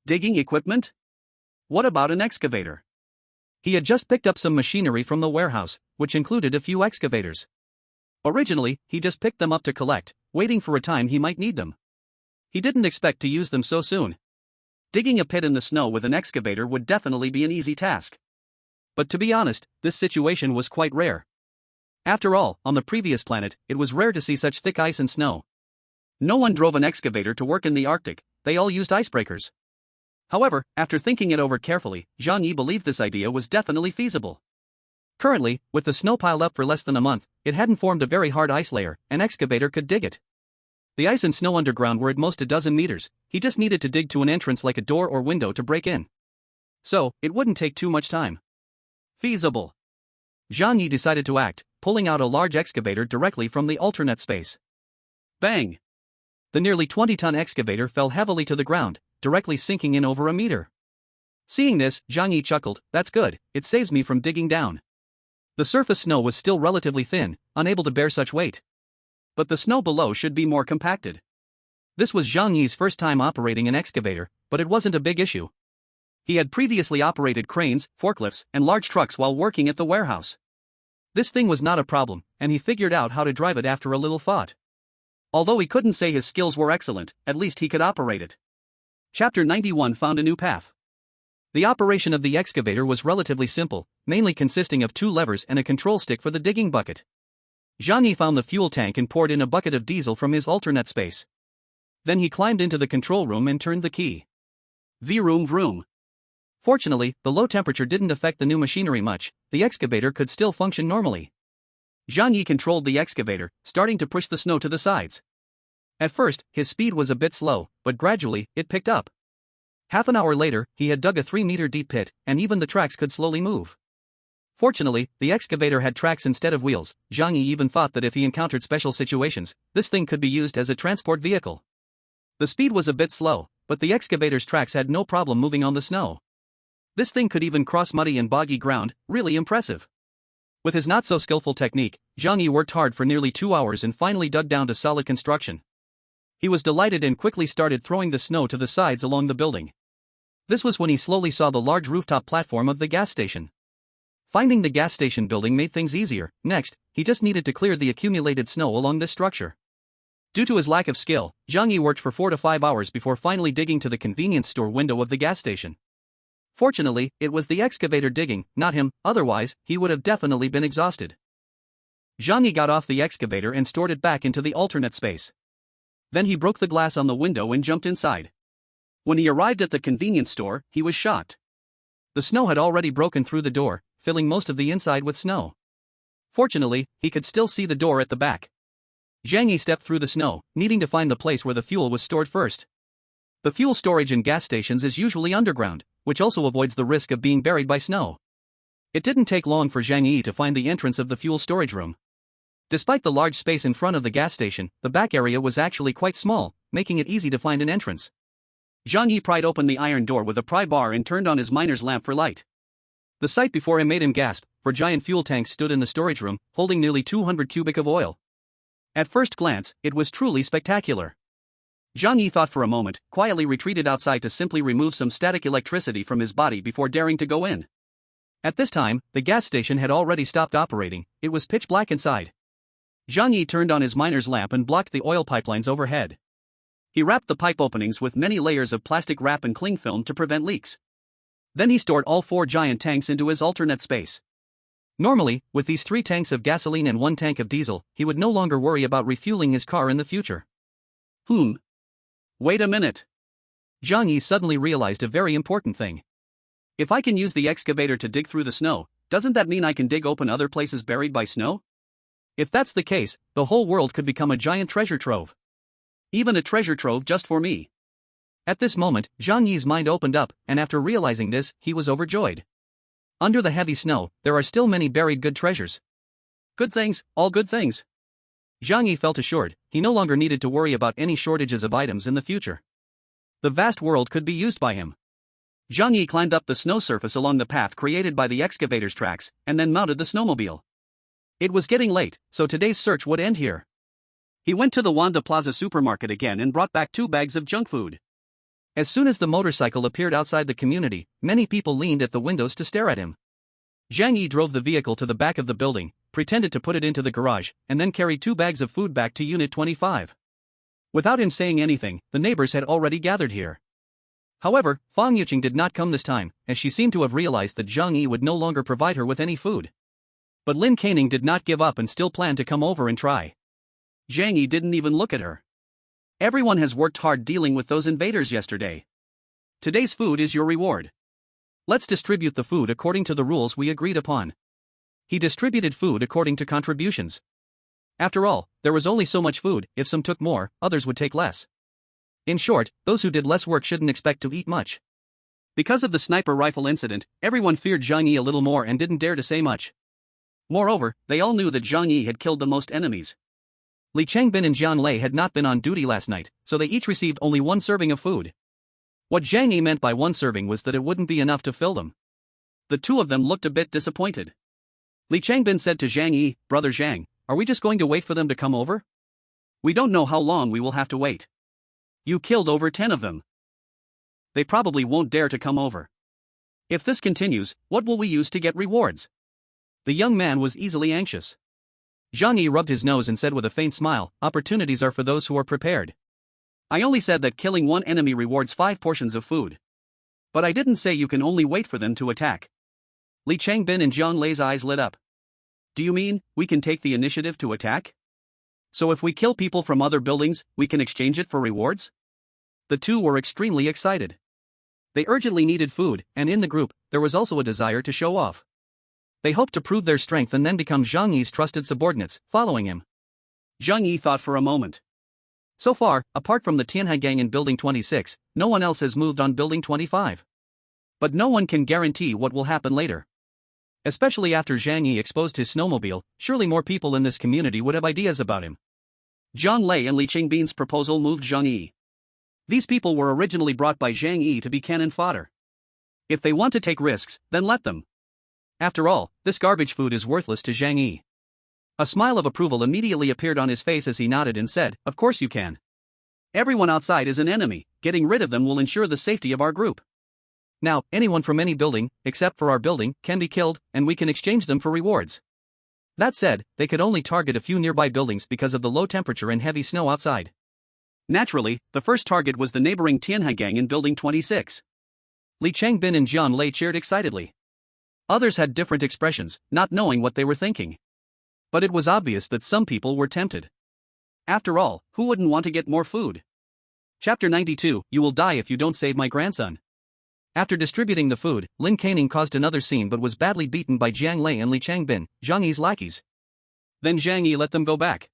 Digging equipment? What about an excavator? He had just picked up some machinery from the warehouse, which included a few excavators. Originally, he just picked them up to collect, waiting for a time he might need them. He didn't expect to use them so soon. Digging a pit in the snow with an excavator would definitely be an easy task. But to be honest, this situation was quite rare. After all, on the previous planet, it was rare to see such thick ice and snow. No one drove an excavator to work in the Arctic, they all used icebreakers. However, after thinking it over carefully, Zhang Yi believed this idea was definitely feasible. Currently, with the snow piled up for less than a month, it hadn't formed a very hard ice layer, an excavator could dig it. The ice and snow underground were at most a dozen meters, he just needed to dig to an entrance like a door or window to break in. So, it wouldn't take too much time. Feasible. Zhang Yi decided to act, pulling out a large excavator directly from the alternate space. Bang! The nearly 20-ton excavator fell heavily to the ground, directly sinking in over a meter. Seeing this, Zhang Yi chuckled, that's good, it saves me from digging down. The surface snow was still relatively thin, unable to bear such weight. But the snow below should be more compacted. This was Zhang Yi's first time operating an excavator, but it wasn't a big issue. He had previously operated cranes, forklifts, and large trucks while working at the warehouse. This thing was not a problem, and he figured out how to drive it after a little thought. Although he couldn't say his skills were excellent, at least he could operate it. Chapter 91 found a new path. The operation of the excavator was relatively simple, mainly consisting of 2 levers and a control stick for the digging bucket. Zhang Yi found the fuel tank and poured in a bucket of diesel from his alternate space. Then he climbed into the control room and turned the key. Vroom vroom. Fortunately, the low temperature didn't affect the new machinery much, the excavator could still function normally. Zhang Yi controlled the excavator, starting to push the snow to the sides. At first, his speed was a bit slow, but gradually, it picked up. Half an hour later, he had dug a 3-meter deep pit, and even the tracks could slowly move. Fortunately, the excavator had tracks instead of wheels. Zhang Yi even thought that if he encountered special situations, this thing could be used as a transport vehicle. The speed was a bit slow, but the excavator's tracks had no problem moving on the snow. This thing could even cross muddy and boggy ground, really impressive. With his not-so-skillful technique, Zhang Yi worked hard for nearly 2 hours and finally dug down to solid construction. He was delighted and quickly started throwing the snow to the sides along the building. This was when he slowly saw the large rooftop platform of the gas station. Finding the gas station building made things easier. Next, he just needed to clear the accumulated snow along this structure. Due to his lack of skill, Zhang Yi worked for 4 to 5 hours before finally digging to the convenience store window of the gas station. Fortunately, it was the excavator digging, not him, otherwise, he would have definitely been exhausted. Zhang Yi got off the excavator and stored it back into the alternate space. Then he broke the glass on the window and jumped inside. When he arrived at the convenience store, he was shocked. The snow had already broken through the door, filling most of the inside with snow. Fortunately, he could still see the door at the back. Zhang Yi stepped through the snow, needing to find the place where the fuel was stored first. The fuel storage in gas stations is usually underground, which also avoids the risk of being buried by snow. It didn't take long for Zhang Yi to find the entrance of the fuel storage room. Despite the large space in front of the gas station, the back area was actually quite small, making it easy to find an entrance. Zhang Yi pried open the iron door with a pry bar and turned on his miner's lamp for light. The sight before him made him gasp, for giant fuel tanks stood in the storage room, holding nearly 200 cubic of oil. At first glance, it was truly spectacular. Zhang Yi thought for a moment, quietly retreated outside to simply remove some static electricity from his body before daring to go in. At this time, the gas station had already stopped operating, it was pitch black inside. Zhang Yi turned on his miner's lamp and blocked the oil pipelines overhead. He wrapped the pipe openings with many layers of plastic wrap and cling film to prevent leaks. Then he stored all 4 giant tanks into his alternate space. Normally, with these 3 tanks of gasoline and 1 tank of diesel, he would no longer worry about refueling his car in the future. Wait a minute. Zhang Yi suddenly realized a very important thing. If I can use the excavator to dig through the snow, doesn't that mean I can dig open other places buried by snow? If that's the case, the whole world could become a giant treasure trove. Even a treasure trove just for me. At this moment, Zhang Yi's mind opened up, and after realizing this, he was overjoyed. Under the heavy snow, there are still many buried good treasures. Good things, all good things. Zhang Yi felt assured, he no longer needed to worry about any shortages of items in the future. The vast world could be used by him. Zhang Yi climbed up the snow surface along the path created by the excavator's tracks, and then mounted the snowmobile. It was getting late, so today's search would end here. He went to the Wanda Plaza supermarket again and brought back 2 bags of junk food. As soon as the motorcycle appeared outside the community, many people leaned at the windows to stare at him. Zhang Yi drove the vehicle to the back of the building, pretended to put it into the garage, and then carried 2 bags of food back to Unit 25. Without him saying anything, the neighbors had already gathered here. However, Fang Yuqing did not come this time, as she seemed to have realized that Zhang Yi would no longer provide her with any food. But Lin Caning did not give up and still planned to come over and try. Zhang Yi didn't even look at her. Everyone has worked hard dealing with those invaders yesterday. Today's food is your reward. Let's distribute the food according to the rules we agreed upon. He distributed food according to contributions. After all, there was only so much food, if some took more, others would take less. In short, those who did less work shouldn't expect to eat much. Because of the sniper rifle incident, everyone feared Zhang Yi a little more and didn't dare to say much. Moreover, they all knew that Zhang Yi had killed the most enemies. Li Changbin and Jian Lei had not been on duty last night, so they each received only 1 serving of food. What Zhang Yi meant by 1 serving was that it wouldn't be enough to fill them. The 2 of them looked a bit disappointed. Li Changbin said to Zhang Yi, "Brother Zhang, are we just going to wait for them to come over? We don't know how long we will have to wait. You killed over 10 of them. They probably won't dare to come over. If this continues, what will we use to get rewards?" The young man was easily anxious. Zhang Yi rubbed his nose and said with a faint smile, "Opportunities are for those who are prepared. I only said that killing 1 enemy rewards 5 portions of food. But I didn't say you can only wait for them to attack." Li Changbin and Jiang Lei's eyes lit up. "Do you mean, we can take the initiative to attack? So if we kill people from other buildings, we can exchange it for rewards?" The 2 were extremely excited. They urgently needed food, and in the group, there was also a desire to show off. They hoped to prove their strength and then become Zhang Yi's trusted subordinates, following him. Zhang Yi thought for a moment. So far, apart from the Tianhai gang in Building 26, no one else has moved on Building 25. But no one can guarantee what will happen later. Especially after Zhang Yi exposed his snowmobile, surely more people in this community would have ideas about him. Jiang Lei and Li Qingbin's proposal moved Zhang Yi. These people were originally brought by Zhang Yi to be cannon fodder. If they want to take risks, then let them. After all, this garbage food is worthless to Zhang Yi. A smile of approval immediately appeared on his face as he nodded and said, "Of course you can. Everyone outside is an enemy, getting rid of them will ensure the safety of our group. Now, anyone from any building, except for our building, can be killed, and we can exchange them for rewards." That said, they could only target a few nearby buildings because of the low temperature and heavy snow outside. Naturally, the first target was the neighboring Tianhai gang in Building 26. Li Changbin and Jian Lei cheered excitedly. Others had different expressions, not knowing what they were thinking. But it was obvious that some people were tempted. After all, who wouldn't want to get more food? Chapter 92, You will die if you don't save my grandson. After distributing the food, Lin Caning caused another scene but was badly beaten by Jiang Lei and Li Changbin, Zhang Yi's lackeys. Then Zhang Yi let them go back.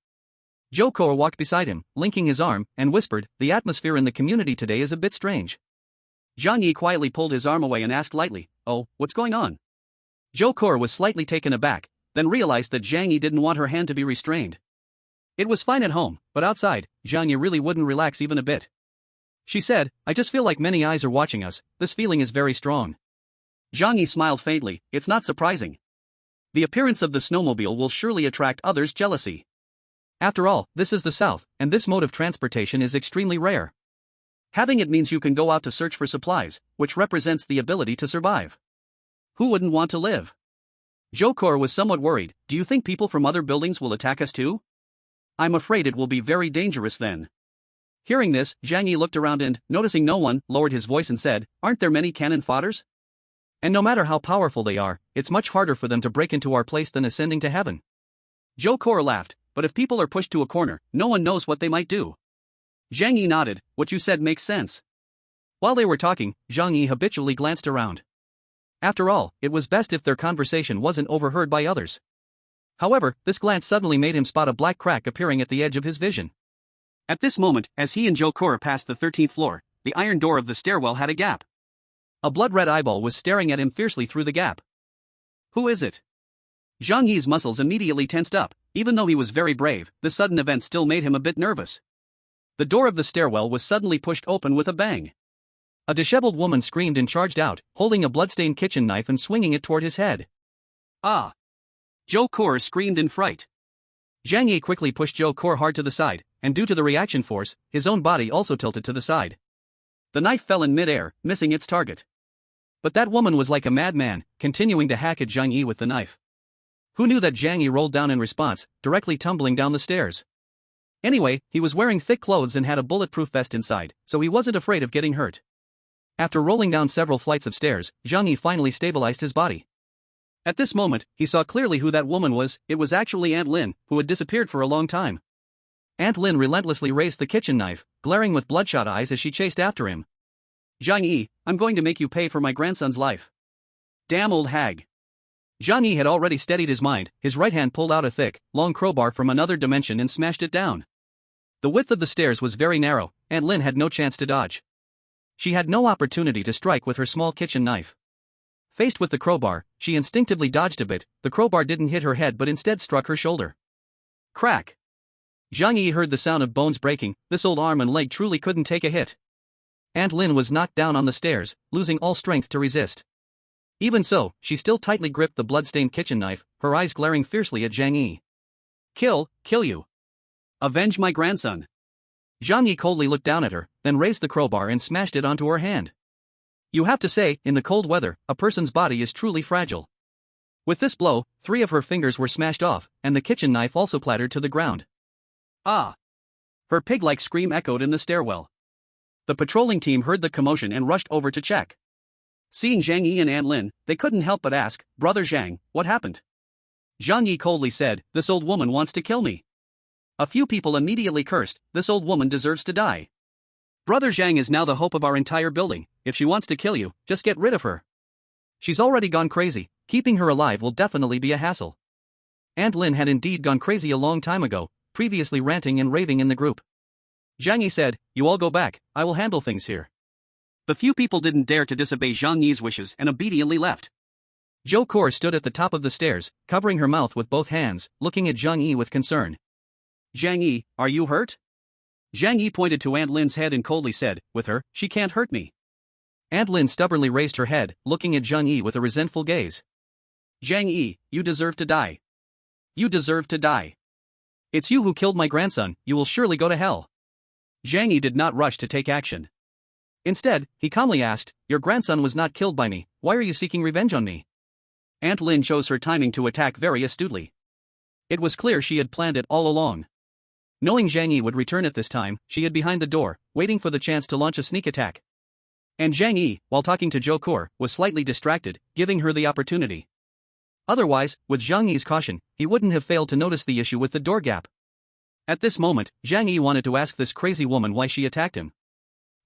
Zhou Kor walked beside him, linking his arm, and whispered, "The atmosphere in the community today is a bit strange." Zhang Yi quietly pulled his arm away and asked lightly, "Oh, what's going on?" Zhou Kor was slightly taken aback, then realized that Zhang Yi didn't want her hand to be restrained. It was fine at home, but outside, Zhang Yi really wouldn't relax even a bit. She said, "I just feel like many eyes are watching us, this feeling is very strong." Zhang Yi smiled faintly, "It's not surprising. The appearance of the snowmobile will surely attract others' jealousy. After all, this is the South, and this mode of transportation is extremely rare. Having it means you can go out to search for supplies, which represents the ability to survive. Who wouldn't want to live?" Zhou Kor was somewhat worried. "Do you think people from other buildings will attack us too? I'm afraid it will be very dangerous then." Hearing this, Zhang Yi looked around and, noticing no one, lowered his voice and said, "Aren't there many cannon fodders? And no matter how powerful they are, it's much harder for them to break into our place than ascending to heaven." Zhou Kor laughed, "But if people are pushed to a corner, no one knows what they might do." Zhang Yi nodded, "What you said makes sense." While they were talking, Zhang Yi habitually glanced around. After all, it was best if their conversation wasn't overheard by others. However, this glance suddenly made him spot a black crack appearing at the edge of his vision. At this moment, as he and Zhou Kor passed the 13th floor, the iron door of the stairwell had a gap. A blood-red eyeball was staring at him fiercely through the gap. Who is it? Zhang Yi's muscles immediately tensed up. Even though he was very brave, the sudden event still made him a bit nervous. The door of the stairwell was suddenly pushed open with a bang. A disheveled woman screamed and charged out, holding a bloodstained kitchen knife and swinging it toward his head. "Ah!" Zhou Kor screamed in fright. Zhang Yi quickly pushed Zhou Kor hard to the side, and due to the reaction force, his own body also tilted to the side. The knife fell in mid-air, missing its target. But that woman was like a madman, continuing to hack at Zhang Yi with the knife. Who knew that Zhang Yi rolled down in response, directly tumbling down the stairs? Anyway, he was wearing thick clothes and had a bulletproof vest inside, so he wasn't afraid of getting hurt. After rolling down several flights of stairs, Zhang Yi finally stabilized his body. At this moment, he saw clearly who that woman was. It was actually Aunt Lin, who had disappeared for a long time. Aunt Lin relentlessly raised the kitchen knife, glaring with bloodshot eyes as she chased after him. "Zhang Yi, I'm going to make you pay for my grandson's life." Damn old hag. Zhang Yi had already steadied his mind. His right hand pulled out a thick, long crowbar from another dimension and smashed it down. The width of the stairs was very narrow, and Lin had no chance to dodge. She had no opportunity to strike with her small kitchen knife. Faced with the crowbar, she instinctively dodged a bit. The crowbar didn't hit her head but instead struck her shoulder. Crack! Zhang Yi heard the sound of bones breaking. This old arm and leg truly couldn't take a hit. Aunt Lin was knocked down on the stairs, losing all strength to resist. Even so, she still tightly gripped the blood-stained kitchen knife, her eyes glaring fiercely at Zhang Yi. Kill you. Avenge my grandson." Zhang Yi coldly looked down at her, then raised the crowbar and smashed it onto her hand. You have to say, in the cold weather, a person's body is truly fragile. With this blow, 3 of her fingers were smashed off, and the kitchen knife also clattered to the ground. "Ah!" Her pig-like scream echoed in the stairwell. The patrolling team heard the commotion and rushed over to check. Seeing Zhang Yi and Aunt Lin, they couldn't help but ask, "Brother Zhang, what happened?" Zhang Yi coldly said, "This old woman wants to kill me." A few people immediately cursed, "This old woman deserves to die. Brother Zhang is now the hope of our entire building. If she wants to kill you, just get rid of her. She's already gone crazy, keeping her alive will definitely be a hassle." Aunt Lin had indeed gone crazy a long time ago, previously ranting and raving in the group. Zhang Yi said, "You all go back, I will handle things here." The few people didn't dare to disobey Zhang Yi's wishes and obediently left. Zhou Kor stood at the top of the stairs, covering her mouth with both hands, looking at Zhang Yi with concern. "Zhang Yi, are you hurt?" Zhang Yi pointed to Aunt Lin's head and coldly said, "With her, she can't hurt me." Aunt Lin stubbornly raised her head, looking at Zhang Yi with a resentful gaze. "Zhang Yi, you deserve to die. You deserve to die. It's you who killed my grandson, you will surely go to hell." Zhang Yi did not rush to take action. Instead, he calmly asked, "Your grandson was not killed by me, why are you seeking revenge on me?" Aunt Lin chose her timing to attack very astutely. It was clear she had planned it all along. Knowing Zhang Yi would return at this time, she hid behind the door, waiting for the chance to launch a sneak attack. And Zhang Yi, while talking to Zhou Core, was slightly distracted, giving her the opportunity. Otherwise, with Zhang Yi's caution, he wouldn't have failed to notice the issue with the door gap. At this moment, Zhang Yi wanted to ask this crazy woman why she attacked him.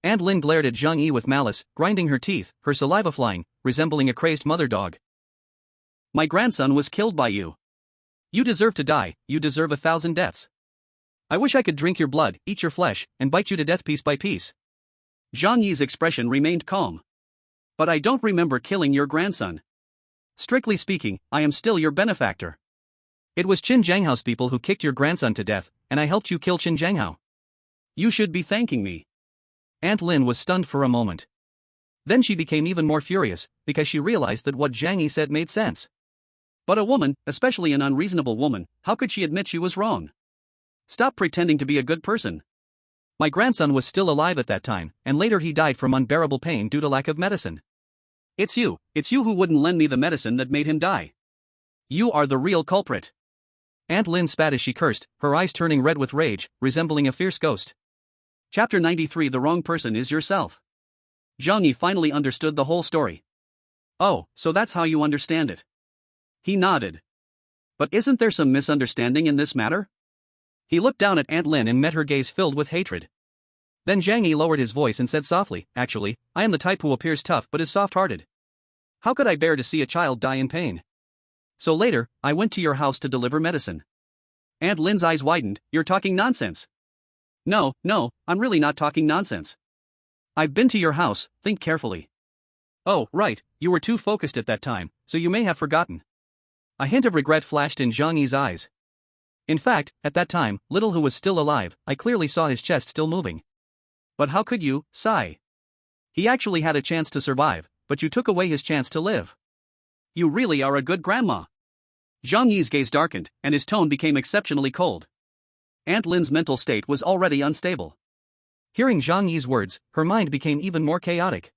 Aunt Lin glared at Zhang Yi with malice, grinding her teeth, her saliva flying, resembling a crazed mother dog. My grandson was killed by you. You deserve to die, you deserve 1,000 deaths. I wish I could drink your blood, eat your flesh, and bite you to death piece by piece. Zhang Yi's expression remained calm. But I don't remember killing your grandson. Strictly speaking, I am still your benefactor. It was Qin Jianghao's people who kicked your grandson to death, and I helped you kill Qin Jianghao. You should be thanking me. Aunt Lin was stunned for a moment. Then she became even more furious, because she realized that what Zhang Yi said made sense. But a woman, especially an unreasonable woman, how could she admit she was wrong? Stop pretending to be a good person. My grandson was still alive at that time, and later he died from unbearable pain due to lack of medicine. It's you who wouldn't lend me the medicine that made him die. You are the real culprit. Aunt Lin spat as she cursed, her eyes turning red with rage, resembling a fierce ghost. Chapter 93 The wrong person is yourself. Zhang Yi finally understood the whole story. Oh, so that's how you understand it. He nodded. But isn't there some misunderstanding in this matter? He looked down at Aunt Lin and met her gaze filled with hatred. Then Zhang Yi lowered his voice and said softly, actually, I am the type who appears tough but is soft-hearted. How could I bear to see a child die in pain? So later, I went to your house to deliver medicine. Aunt Lin's eyes widened, you're talking nonsense. No, I'm really not talking nonsense. I've been to your house, think carefully. Oh, right, you were too focused at that time, so you may have forgotten. A hint of regret flashed in Zhang Yi's eyes. In fact, at that time, Little Who was still alive, I clearly saw his chest still moving. But how could you, sigh? He actually had a chance to survive, but you took away his chance to live. You really are a good grandma. Zhang Yi's gaze darkened, and his tone became exceptionally cold. Aunt Lin's mental state was already unstable. Hearing Zhang Yi's words, her mind became even more chaotic.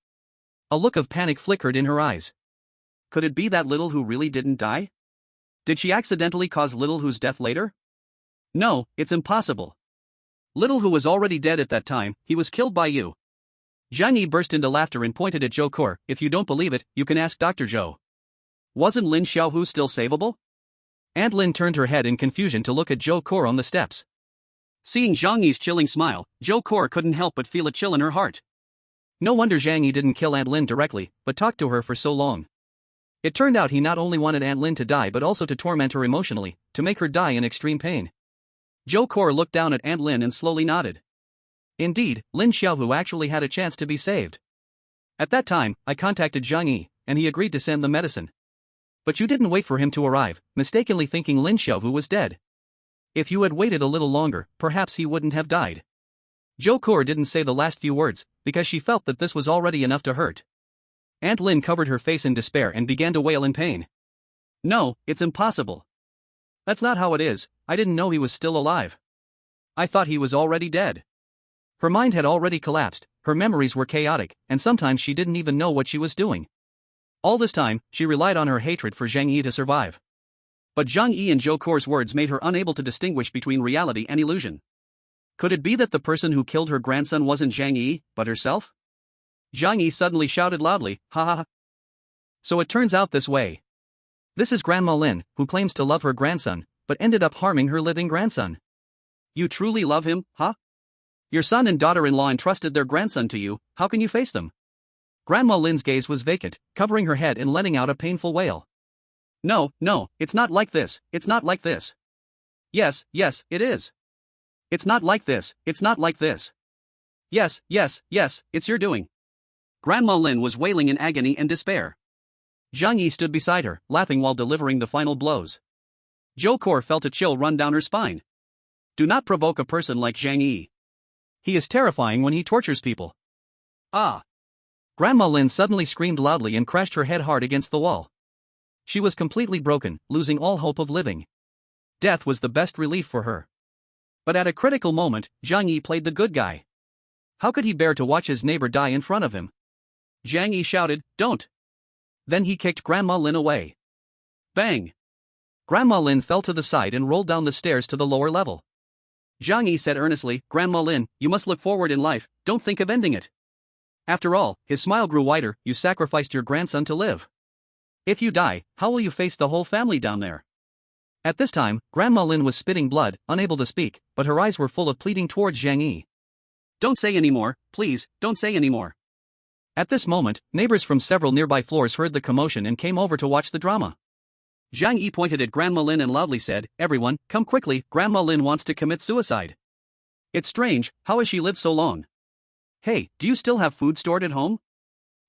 A look of panic flickered in her eyes. Could it be that Little Who really didn't die? Did she accidentally cause Little Who's death later? No, it's impossible. Little Who was already dead at that time, he was killed by you. Zhang Yi burst into laughter and pointed at Zhou Core, if you don't believe it, you can ask Dr. Zhou. Wasn't Lin Xiaohu still savable? Aunt Lin turned her head in confusion to look at Zhou Core on the steps. Seeing Zhang Yi's chilling smile, Zhou Core couldn't help but feel a chill in her heart. No wonder Zhang Yi didn't kill Aunt Lin directly, but talked to her for so long. It turned out he not only wanted Aunt Lin to die but also to torment her emotionally, to make her die in extreme pain. Zhou Core looked down at Aunt Lin and slowly nodded. Indeed, Lin Xiaohu actually had a chance to be saved. At that time, I contacted Zhang Yi, and he agreed to send the medicine. But you didn't wait for him to arrive, mistakenly thinking Lin Xiaohu was dead. If you had waited a little longer, perhaps he wouldn't have died. Zhou Core didn't say the last few words, because she felt that this was already enough to hurt. Aunt Lin covered her face in despair and began to wail in pain. No, it's impossible. That's not how it is, I didn't know he was still alive. I thought he was already dead. Her mind had already collapsed, her memories were chaotic, and sometimes she didn't even know what she was doing. All this time, she relied on her hatred for Zhang Yi to survive. But Zhang Yi and Zhou Core's words made her unable to distinguish between reality and illusion. Could it be that the person who killed her grandson wasn't Zhang Yi, but herself? Zhang Yi suddenly shouted loudly, ha ha ha. So it turns out this way. This is Grandma Lin, who claims to love her grandson, but ended up harming her living grandson. You truly love him, huh? Your son and daughter-in-law entrusted their grandson to you, how can you face them? Grandma Lin's gaze was vacant, covering her head and letting out a painful wail. No, it's not like this, it's not like this. Yes, it is. It's not like this, it's not like this. Yes, it's your doing. Grandma Lin was wailing in agony and despair. Zhang Yi stood beside her, laughing while delivering the final blows. Zhou Core felt a chill run down her spine. Do not provoke a person like Zhang Yi. He is terrifying when he tortures people. Ah! Grandma Lin suddenly screamed loudly and crashed her head hard against the wall. She was completely broken, losing all hope of living. Death was the best relief for her. But at a critical moment, Zhang Yi played the good guy. How could he bear to watch his neighbor die in front of him? Zhang Yi shouted, "Don't!" Then he kicked Grandma Lin away. Bang! Grandma Lin fell to the side and rolled down the stairs to the lower level. Zhang Yi said earnestly, "Grandma Lin, you must look forward in life, don't think of ending it. After all, his smile grew wider, you sacrificed your grandson to live. If you die, how will you face the whole family down there? At this time, Grandma Lin was spitting blood, unable to speak, but her eyes were full of pleading towards Zhang Yi. Don't say any more, please, don't say any more. At this moment, neighbors from several nearby floors heard the commotion and came over to watch the drama. Zhang Yi pointed at Grandma Lin and loudly said, "Everyone, come quickly, Grandma Lin wants to commit suicide. It's strange, how has she lived so long? Hey, do you still have food stored at home?"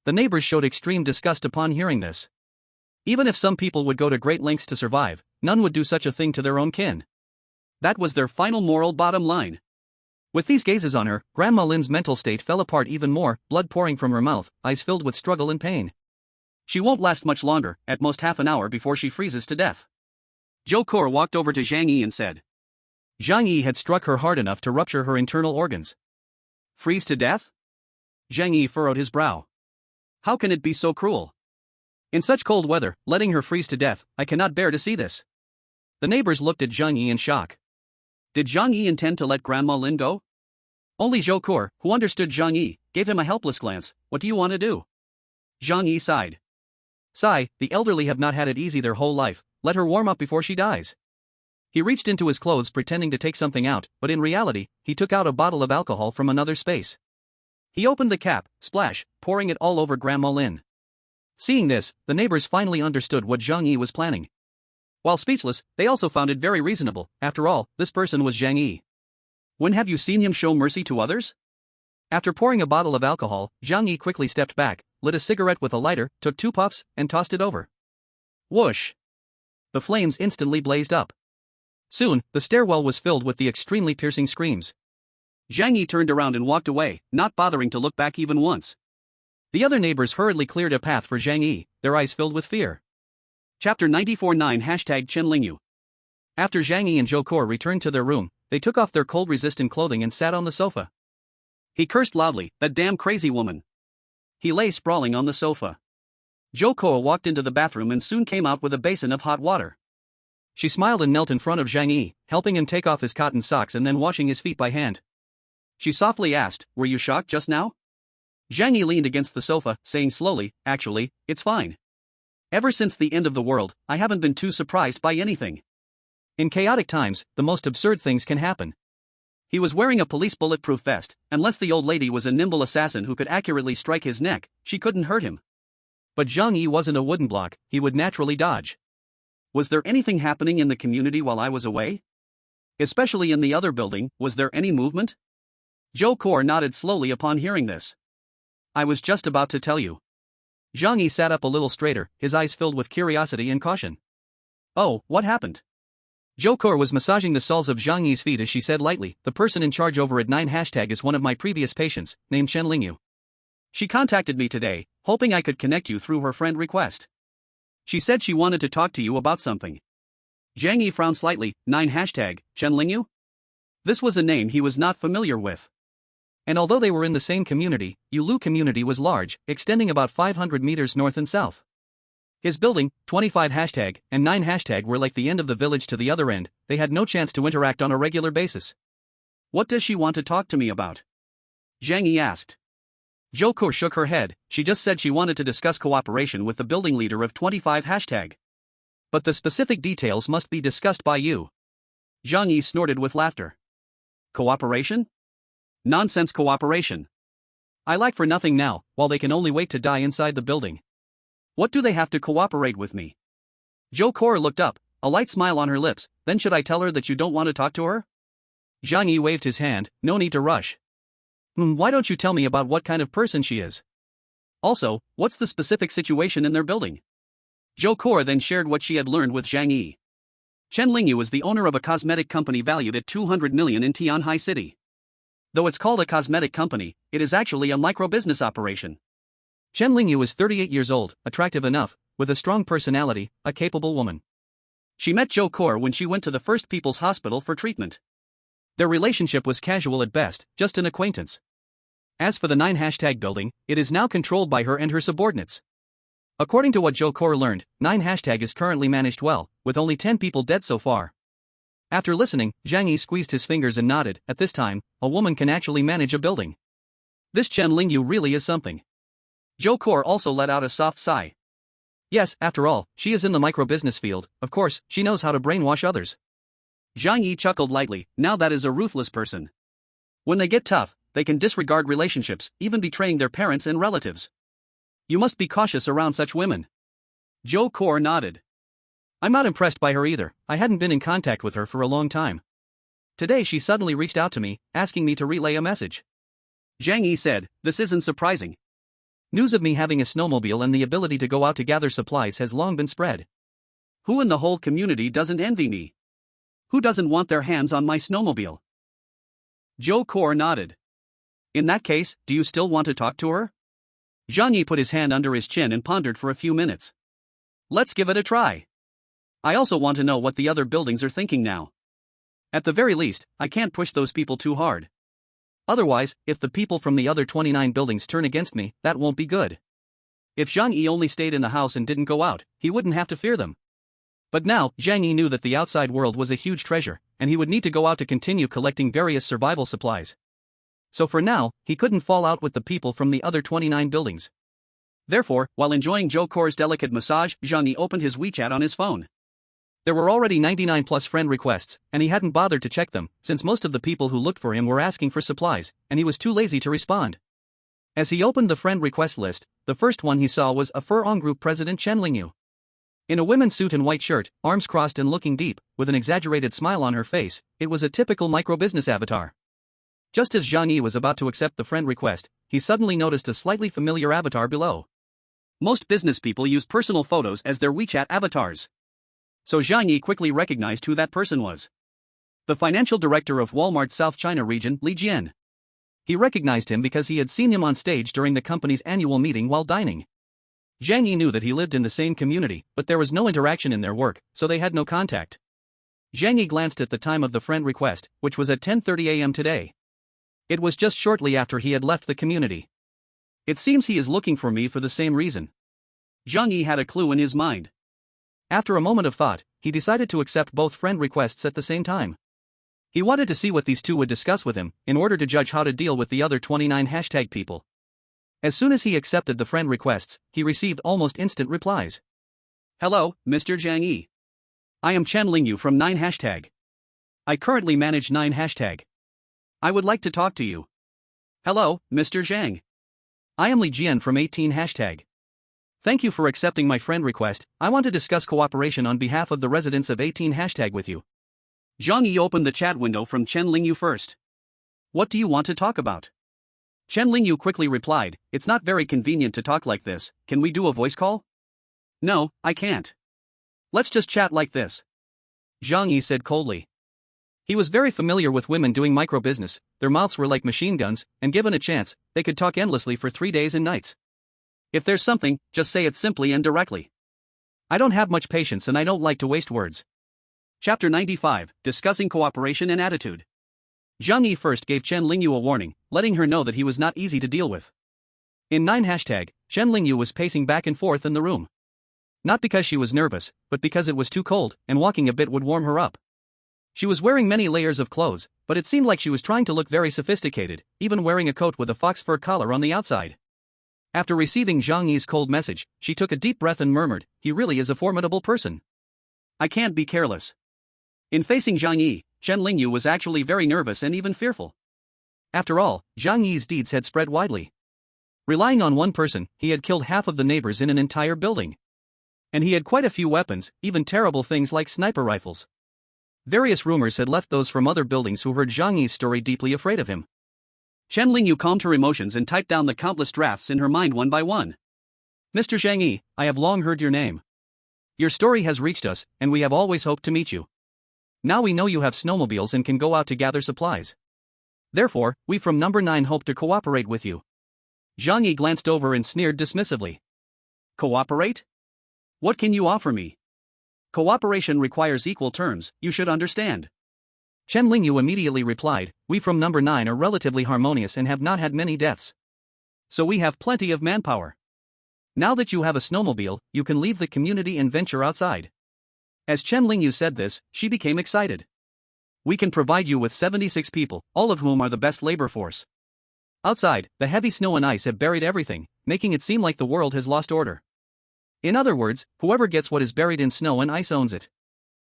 The neighbors showed extreme disgust upon hearing this. Even if some people would go to great lengths to survive, none would do such a thing to their own kin. That was their final moral bottom line. With these gazes on her, Grandma Lin's mental state fell apart even more, blood pouring from her mouth, eyes filled with struggle and pain. She won't last much longer, at most half an hour before she freezes to death. Zhou Kor walked over to Zhang Yi and said. Zhang Yi had struck her hard enough to rupture her internal organs. Freeze to death? Zhang Yi furrowed his brow. How can it be so cruel? In such cold weather, letting her freeze to death, I cannot bear to see this. The neighbors looked at Zhang Yi in shock. Did Zhang Yi intend to let Grandma Lin go? Only Zhou Kor, who understood Zhang Yi, gave him a helpless glance. What do you want to do? Zhang Yi sighed. Sigh, the elderly have not had it easy their whole life, let her warm up before she dies. He reached into his clothes pretending to take something out, but in reality, he took out a bottle of alcohol from another space. He opened the cap, splash, pouring it all over Grandma Lin. Seeing this, the neighbors finally understood what Zhang Yi was planning. While speechless, they also found it very reasonable. After all, this person was Zhang Yi. When have you seen him show mercy to others? After pouring a bottle of alcohol, Zhang Yi quickly stepped back, lit a cigarette with a lighter, took 2 puffs, and tossed it over. Whoosh! The flames instantly blazed up. Soon, the stairwell was filled with the extremely piercing screams. Zhang Yi turned around and walked away, not bothering to look back even once. The other neighbors hurriedly cleared a path for Zhang Yi, their eyes filled with fear. Chapter 94-9 #ChenLingyu. After Zhang Yi and Zhou Kor returned to their room, they took off their cold-resistant clothing and sat on the sofa. He cursed loudly, that damn crazy woman. He lay sprawling on the sofa. Zhou Kor walked into the bathroom and soon came out with a basin of hot water. She smiled and knelt in front of Zhang Yi, helping him take off his cotton socks and then washing his feet by hand. She softly asked, "Were you shocked just now?" Zhang Yi leaned against the sofa, saying slowly, "Actually, it's fine. Ever since the end of the world, I haven't been too surprised by anything. In chaotic times, the most absurd things can happen." He was wearing a police bulletproof vest. Unless the old lady was a nimble assassin who could accurately strike his neck, she couldn't hurt him. But Zhang Yi wasn't a wooden block, he would naturally dodge. Was there anything happening in the community while I was away? Especially in the other building, was there any movement? Zhou Kor nodded slowly upon hearing this. I was just about to tell you. Zhang Yi sat up a little straighter, his eyes filled with curiosity and caution. Oh, what happened? Zhou Kor was massaging the soles of Zhang Yi's feet as she said lightly, "The person in charge over at 9 # is one of my previous patients, named ChenLingyu. She contacted me today, hoping I could connect you through her friend request. She said she wanted to talk to you about something." Zhang Yi frowned slightly. 9 # ChenLingyu? This was a name he was not familiar with. And although they were in the same community, Yulu community was large, extending about 500 meters north and south. His building, 25 #, and 9 # were like the end of the village to the other end. They had no chance to interact on a regular basis. What does she want to talk to me about? Zhang Yi asked. Zhou Kor shook her head. She just said she wanted to discuss cooperation with the building leader of 25 #. But the specific details must be discussed by you. Zhang Yi snorted with laughter. Cooperation? Nonsense cooperation. I lack for nothing now, while they can only wait to die inside the building. What do they have to cooperate with me? Zhou Kor looked up, a light smile on her lips. Then should I tell her that you don't want to talk to her? Zhang Yi waved his hand. No need to rush. Why don't you tell me about what kind of person she is? Also, what's the specific situation in their building? Zhou Kor then shared what she had learned with Zhang Yi. ChenLingyu is the owner of a cosmetic company valued at 200 million in Tianhai City. Though it's called a cosmetic company, it is actually a micro-business operation. ChenLingyu is 38 years old, attractive enough, with a strong personality, a capable woman. She met Zhou Kor when she went to the First People's Hospital for treatment. Their relationship was casual at best, just an acquaintance. As for the 9 # building, it is now controlled by her and her subordinates. According to what Zhou Kor learned, 9 # is currently managed well, with only 10 people dead so far. After listening, Zhang Yi squeezed his fingers and nodded. At this time, a woman can actually manage a building. This Chen Lingyu really is something. Zhou Kor also let out a soft sigh. Yes, after all, she is in the micro-business field, of course, she knows how to brainwash others. Zhang Yi chuckled lightly, now that is a ruthless person. When they get tough, they can disregard relationships, even betraying their parents and relatives. You must be cautious around such women. Zhou Kor nodded. I'm not impressed by her either, I hadn't been in contact with her for a long time. Today she suddenly reached out to me, asking me to relay a message. Zhang Yi said, this isn't surprising. News of me having a snowmobile and the ability to go out to gather supplies has long been spread. Who in the whole community doesn't envy me? Who doesn't want their hands on my snowmobile? Zhou Kor nodded. In that case, do you still want to talk to her? Zhang Yi put his hand under his chin and pondered for a few minutes. Let's give it a try. I also want to know what the other buildings are thinking now. At the very least, I can't push those people too hard. Otherwise, if the people from the other 29 buildings turn against me, that won't be good. If Zhang Yi only stayed in the house and didn't go out, he wouldn't have to fear them. But now, Zhang Yi knew that the outside world was a huge treasure, and he would need to go out to continue collecting various survival supplies. So for now, he couldn't fall out with the people from the other 29 buildings. Therefore, while enjoying Zhou Kor's delicate massage, Zhang Yi opened his WeChat on his phone. There were already 99 plus friend requests, and he hadn't bothered to check them, since most of the people who looked for him were asking for supplies, and he was too lazy to respond. As he opened the friend request list, the first one he saw was a Furong Group president Chen Lingyu. In a women's suit and white shirt, arms crossed and looking deep, with an exaggerated smile on her face, it was a typical micro-business avatar. Just as Zhang Yi was about to accept the friend request, he suddenly noticed a slightly familiar avatar below. Most business people use personal photos as their WeChat avatars. So Zhang Yi quickly recognized who that person was. The financial director of Walmart's South China region, Li Jian. He recognized him because he had seen him on stage during the company's annual meeting while dining. Zhang Yi knew that he lived in the same community, but there was no interaction in their work, so they had no contact. Zhang Yi glanced at the time of the friend request, which was at 10:30 a.m. today. It was just shortly after he had left the community. It seems he is looking for me for the same reason. Zhang Yi had a clue in his mind. After a moment of thought, he decided to accept both friend requests at the same time. He wanted to see what these two would discuss with him, in order to judge how to deal with the other 29 hashtag people. As soon as he accepted the friend requests, he received almost instant replies. Hello, Mr. Zhang Yi. I am Chen Lingyu from 9 hashtag. I currently manage 9 hashtag. I would like to talk to you. Hello, Mr. Zhang. I am Li Jian from 18 hashtag. Thank you for accepting my friend request. I want to discuss cooperation on behalf of the residents of 18 hashtag with you. Zhang Yi opened the chat window from Chen Lingyu first. What do you want to talk about? Chen Lingyu quickly replied, it's not very convenient to talk like this, can we do a voice call? No, I can't. Let's just chat like this. Zhang Yi said coldly. He was very familiar with women doing micro-business, their mouths were like machine guns, and given a chance, they could talk endlessly for 3 days and nights. If there's something, just say it simply and directly. I don't have much patience and I don't like to waste words. Chapter 95, Discussing Cooperation and Attitude. Zhang Yi first gave Chen Lingyu a warning, letting her know that he was not easy to deal with. In 9 hashtag, Chen Lingyu was pacing back and forth in the room. Not because she was nervous, but because it was too cold, and walking a bit would warm her up. She was wearing many layers of clothes, but it seemed like she was trying to look very sophisticated, even wearing a coat with a fox fur collar on the outside. After receiving Zhang Yi's cold message, she took a deep breath and murmured, he really is a formidable person. I can't be careless. In facing Zhang Yi, Chen Lingyu was actually very nervous and even fearful. After all, Zhang Yi's deeds had spread widely. Relying on one person, he had killed half of the neighbors in an entire building. And he had quite a few weapons, even terrible things like sniper rifles. Various rumors had left those from other buildings who heard Zhang Yi's story deeply afraid of him. Chen Lingyu calmed her emotions and typed down the countless drafts in her mind one by one. Mr. Zhang Yi, I have long heard your name. Your story has reached us, and we have always hoped to meet you. Now we know you have snowmobiles and can go out to gather supplies. Therefore, we from number 9 hope to cooperate with you. Zhang Yi glanced over and sneered dismissively. Cooperate? What can you offer me? Cooperation requires equal terms, you should understand. Chen Lingyu immediately replied, we from number 9 are relatively harmonious and have not had many deaths. So we have plenty of manpower. Now that you have a snowmobile, you can leave the community and venture outside. As Chen Lingyu said this, she became excited. We can provide you with 76 people, all of whom are the best labor force. Outside, the heavy snow and ice have buried everything, making it seem like the world has lost order. In other words, whoever gets what is buried in snow and ice owns it.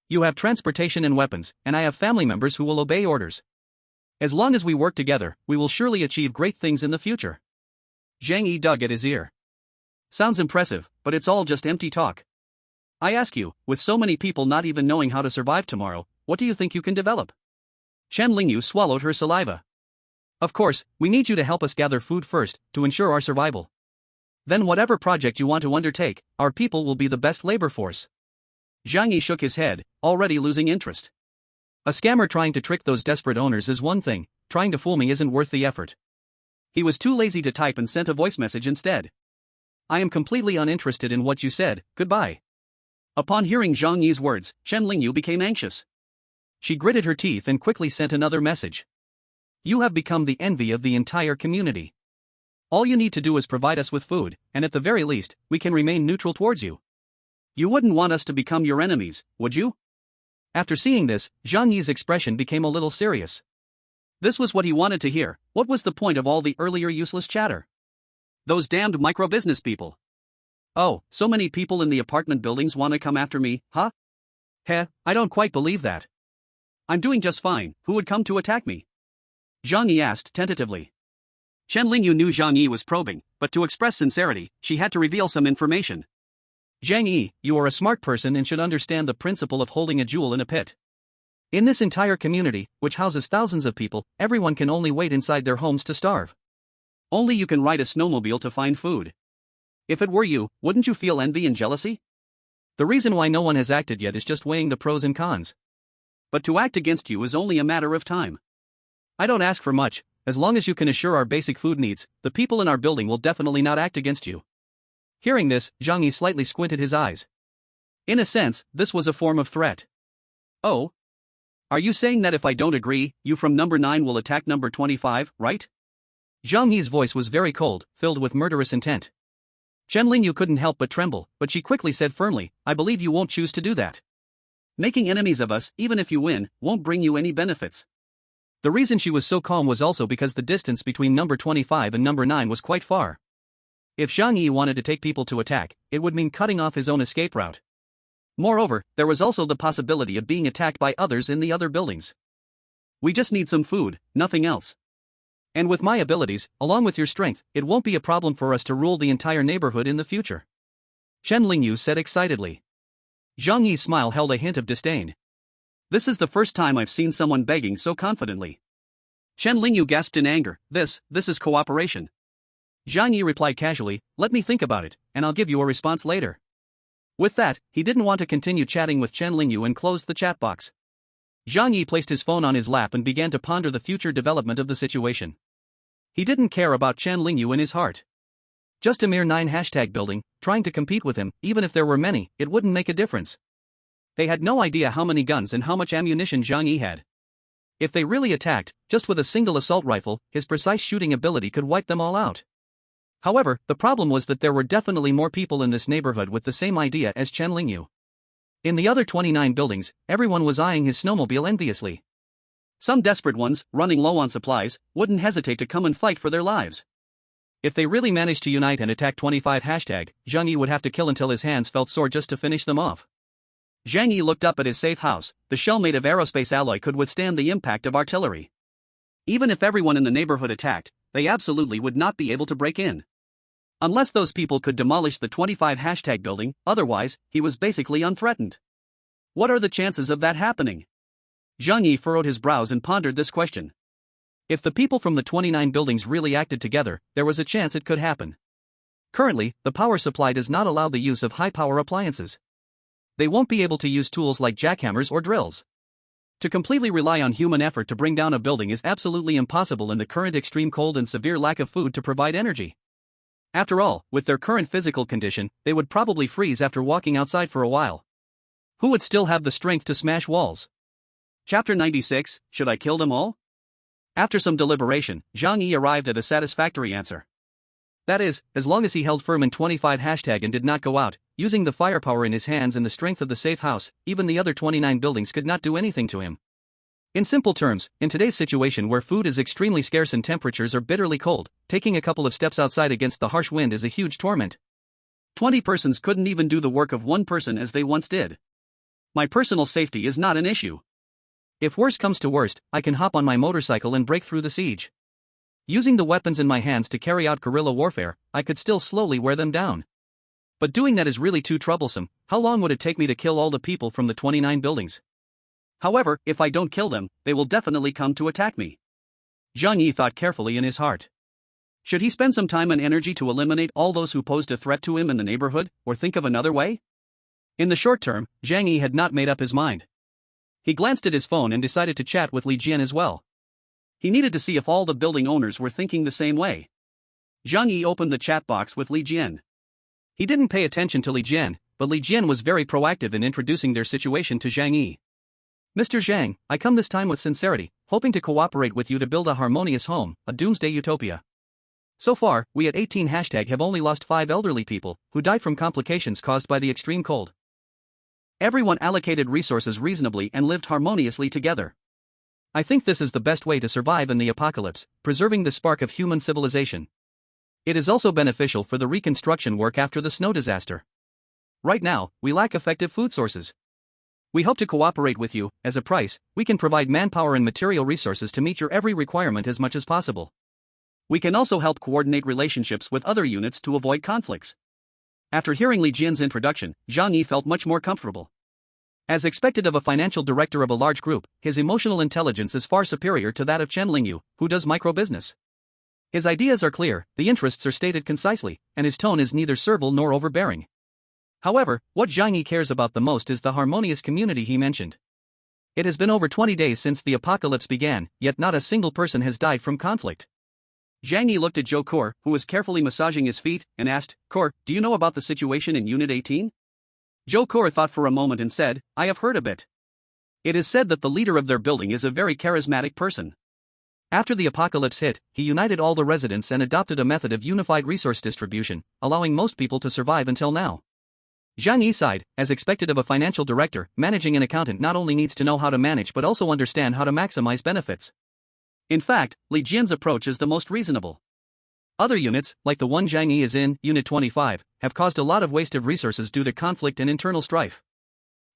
You have transportation and weapons, and I have family members who will obey orders. As long as we work together, we will surely achieve great things in the future. Zhang Yi dug at his ear. Sounds impressive, but it's all just empty talk. I ask you, with so many people not even knowing how to survive tomorrow, what do you think you can develop? Chen Lingyu swallowed her saliva. Of course, we need you to help us gather food first, to ensure our survival. Then whatever project you want to undertake, our people will be the best labor force. Zhang Yi shook his head, already losing interest. A scammer trying to trick those desperate owners is one thing, trying to fool me isn't worth the effort. He was too lazy to type and sent a voice message instead. I am completely uninterested in what you said, goodbye. Upon hearing Zhang Yi's words, Chen Lingyu became anxious. She gritted her teeth and quickly sent another message. You have become the envy of the entire community. All you need to do is provide us with food, and at the very least, we can remain neutral towards you. You wouldn't want us to become your enemies, would you? After seeing this, Zhang Yi's expression became a little serious. This was what he wanted to hear. What was the point of all the earlier useless chatter? Those damned micro-business people. Oh, so many people in the apartment buildings want to come after me, huh? Heh, I don't quite believe that. I'm doing just fine, who would come to attack me? Zhang Yi asked tentatively. Chen Lingyu knew Zhang Yi was probing, but to express sincerity, she had to reveal some information. Zhang Yi, you are a smart person and should understand the principle of holding a jewel in a pit. In this entire community, which houses thousands of people, everyone can only wait inside their homes to starve. Only you can ride a snowmobile to find food. If it were you, wouldn't you feel envy and jealousy? The reason why no one has acted yet is just weighing the pros and cons. But to act against you is only a matter of time. I don't ask for much, as long as you can assure our basic food needs, the people in our building will definitely not act against you. Hearing this, Zhang Yi slightly squinted his eyes. In a sense, this was a form of threat. Oh? Are you saying that if I don't agree, you from number 9 will attack number 25, right? Zhang Yi's voice was very cold, filled with murderous intent. Chen Lingyu couldn't help but tremble, but she quickly said firmly, I believe you won't choose to do that. Making enemies of us, even if you win, won't bring you any benefits. The reason she was so calm was also because the distance between number 25 and number 9 was quite far. If Zhang Yi wanted to take people to attack, it would mean cutting off his own escape route. Moreover, there was also the possibility of being attacked by others in the other buildings. We just need some food, nothing else. And with my abilities, along with your strength, it won't be a problem for us to rule the entire neighborhood in the future. Chen Lingyu said excitedly. Zhang Yi's smile held a hint of disdain. This is the first time I've seen someone begging so confidently. Chen Lingyu gasped in anger, this is cooperation. Zhang Yi replied casually, let me think about it, and I'll give you a response later. With that, he didn't want to continue chatting with Chen Lingyu and closed the chat box. Zhang Yi placed his phone on his lap and began to ponder the future development of the situation. He didn't care about Chen Lingyu in his heart. Just a mere 9 building, trying to compete with him, even if there were many, it wouldn't make a difference. They had no idea how many guns and how much ammunition Zhang Yi had. If they really attacked, just with a single assault rifle, his precise shooting ability could wipe them all out. However, the problem was that there were definitely more people in this neighborhood with the same idea as Chen Lingyu. In the other 29 buildings, everyone was eyeing his snowmobile enviously. Some desperate ones, running low on supplies, wouldn't hesitate to come and fight for their lives. If they really managed to unite and attack 25 Zhang Yi would have to kill until his hands felt sore just to finish them off. Zhang Yi looked up at his safe house. The shell made of aerospace alloy could withstand the impact of artillery. Even if everyone in the neighborhood attacked, they absolutely would not be able to break in. Unless those people could demolish the 25 building, otherwise, he was basically unthreatened. What are the chances of that happening? Zhang Yi furrowed his brows and pondered this question. If the people from the 29 buildings really acted together, there was a chance it could happen. Currently, the power supply does not allow the use of high-power appliances. They won't be able to use tools like jackhammers or drills. To completely rely on human effort to bring down a building is absolutely impossible in the current extreme cold and severe lack of food to provide energy. After all, with their current physical condition, they would probably freeze after walking outside for a while. Who would still have the strength to smash walls? Chapter 96, Should I kill them all? After some deliberation, Zhang Yi arrived at a satisfactory answer. That is, as long as he held firm in 25 and did not go out, using the firepower in his hands and the strength of the safe house, even the other 29 buildings could not do anything to him. In simple terms, in today's situation where food is extremely scarce and temperatures are bitterly cold, taking a couple of steps outside against the harsh wind is a huge torment. 20 persons couldn't even do the work of one person as they once did. My personal safety is not an issue. If worst comes to worst, I can hop on my motorcycle and break through the siege. Using the weapons in my hands to carry out guerrilla warfare, I could still slowly wear them down. But doing that is really too troublesome. How long would it take me to kill all the people from the 29 buildings? However, if I don't kill them, they will definitely come to attack me. Zhang Yi thought carefully in his heart. Should he spend some time and energy to eliminate all those who posed a threat to him in the neighborhood, or think of another way? In the short term, Zhang Yi had not made up his mind. He glanced at his phone and decided to chat with Li Jian as well. He needed to see if all the building owners were thinking the same way. Zhang Yi opened the chat box with Li Jian. He didn't pay attention to Li Jian, but Li Jian was very proactive in introducing their situation to Zhang Yi. Mr. Zhang, I come this time with sincerity, hoping to cooperate with you to build a harmonious home, a doomsday utopia. So far, we at 18 have only lost 5 elderly people, who died from complications caused by the extreme cold. Everyone allocated resources reasonably and lived harmoniously together. I think this is the best way to survive in the apocalypse, preserving the spark of human civilization. It is also beneficial for the reconstruction work after the snow disaster. Right now, we lack effective food sources. We hope to cooperate with you. As a price, we can provide manpower and material resources to meet your every requirement as much as possible. We can also help coordinate relationships with other units to avoid conflicts. After hearing Li Jian's introduction, Zhang Yi felt much more comfortable. As expected of a financial director of a large group, his emotional intelligence is far superior to that of Chen Lingyu, who does micro-business. His ideas are clear, the interests are stated concisely, and his tone is neither servile nor overbearing. However, what Zhang Yi cares about the most is the harmonious community he mentioned. It has been over 20 days since the apocalypse began, yet not a single person has died from conflict. Zhang Yi looked at Zhou Kor, who was carefully massaging his feet, and asked, Kor, do you know about the situation in Unit 18? Zhou Kor thought for a moment and said, I have heard a bit. It is said that the leader of their building is a very charismatic person. After the apocalypse hit, he united all the residents and adopted a method of unified resource distribution, allowing most people to survive until now. Zhang Yi sighed. As expected of a financial director, managing an accountant not only needs to know how to manage but also understand how to maximize benefits. In fact, Li Jian's approach is the most reasonable. Other units, like the one Zhang Yi is in, Unit 25, have caused a lot of waste of resources due to conflict and internal strife.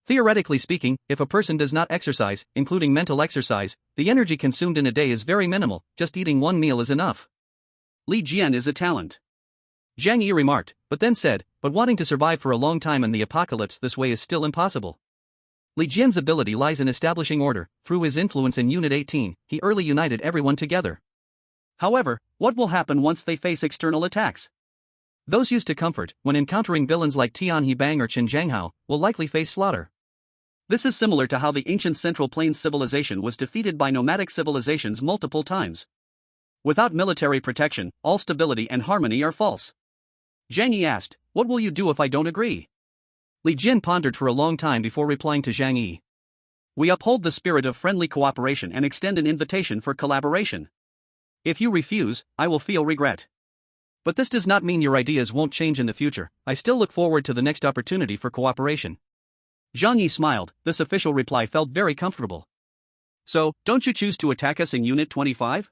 Theoretically speaking, if a person does not exercise, including mental exercise, the energy consumed in a day is very minimal, just eating one meal is enough. Li Jian is a talent. Zhang Yi remarked, but then said, but wanting to survive for a long time in the apocalypse this way is still impossible. Li Jian's ability lies in establishing order. Through his influence in Unit 18, he early united everyone together. However, what will happen once they face external attacks? Those used to comfort, when encountering villains like Tian Hebang or Qin Zhanghao, will likely face slaughter. This is similar to how the ancient Central Plains civilization was defeated by nomadic civilizations multiple times. Without military protection, all stability and harmony are false. Zhang Yi asked, what will you do if I don't agree? Li Jian pondered for a long time before replying to Zhang Yi. We uphold the spirit of friendly cooperation and extend an invitation for collaboration. If you refuse, I will feel regret. But this does not mean your ideas won't change in the future. I still look forward to the next opportunity for cooperation. Zhang Yi smiled. This official reply felt very comfortable. So, don't you choose to attack us in Unit 25?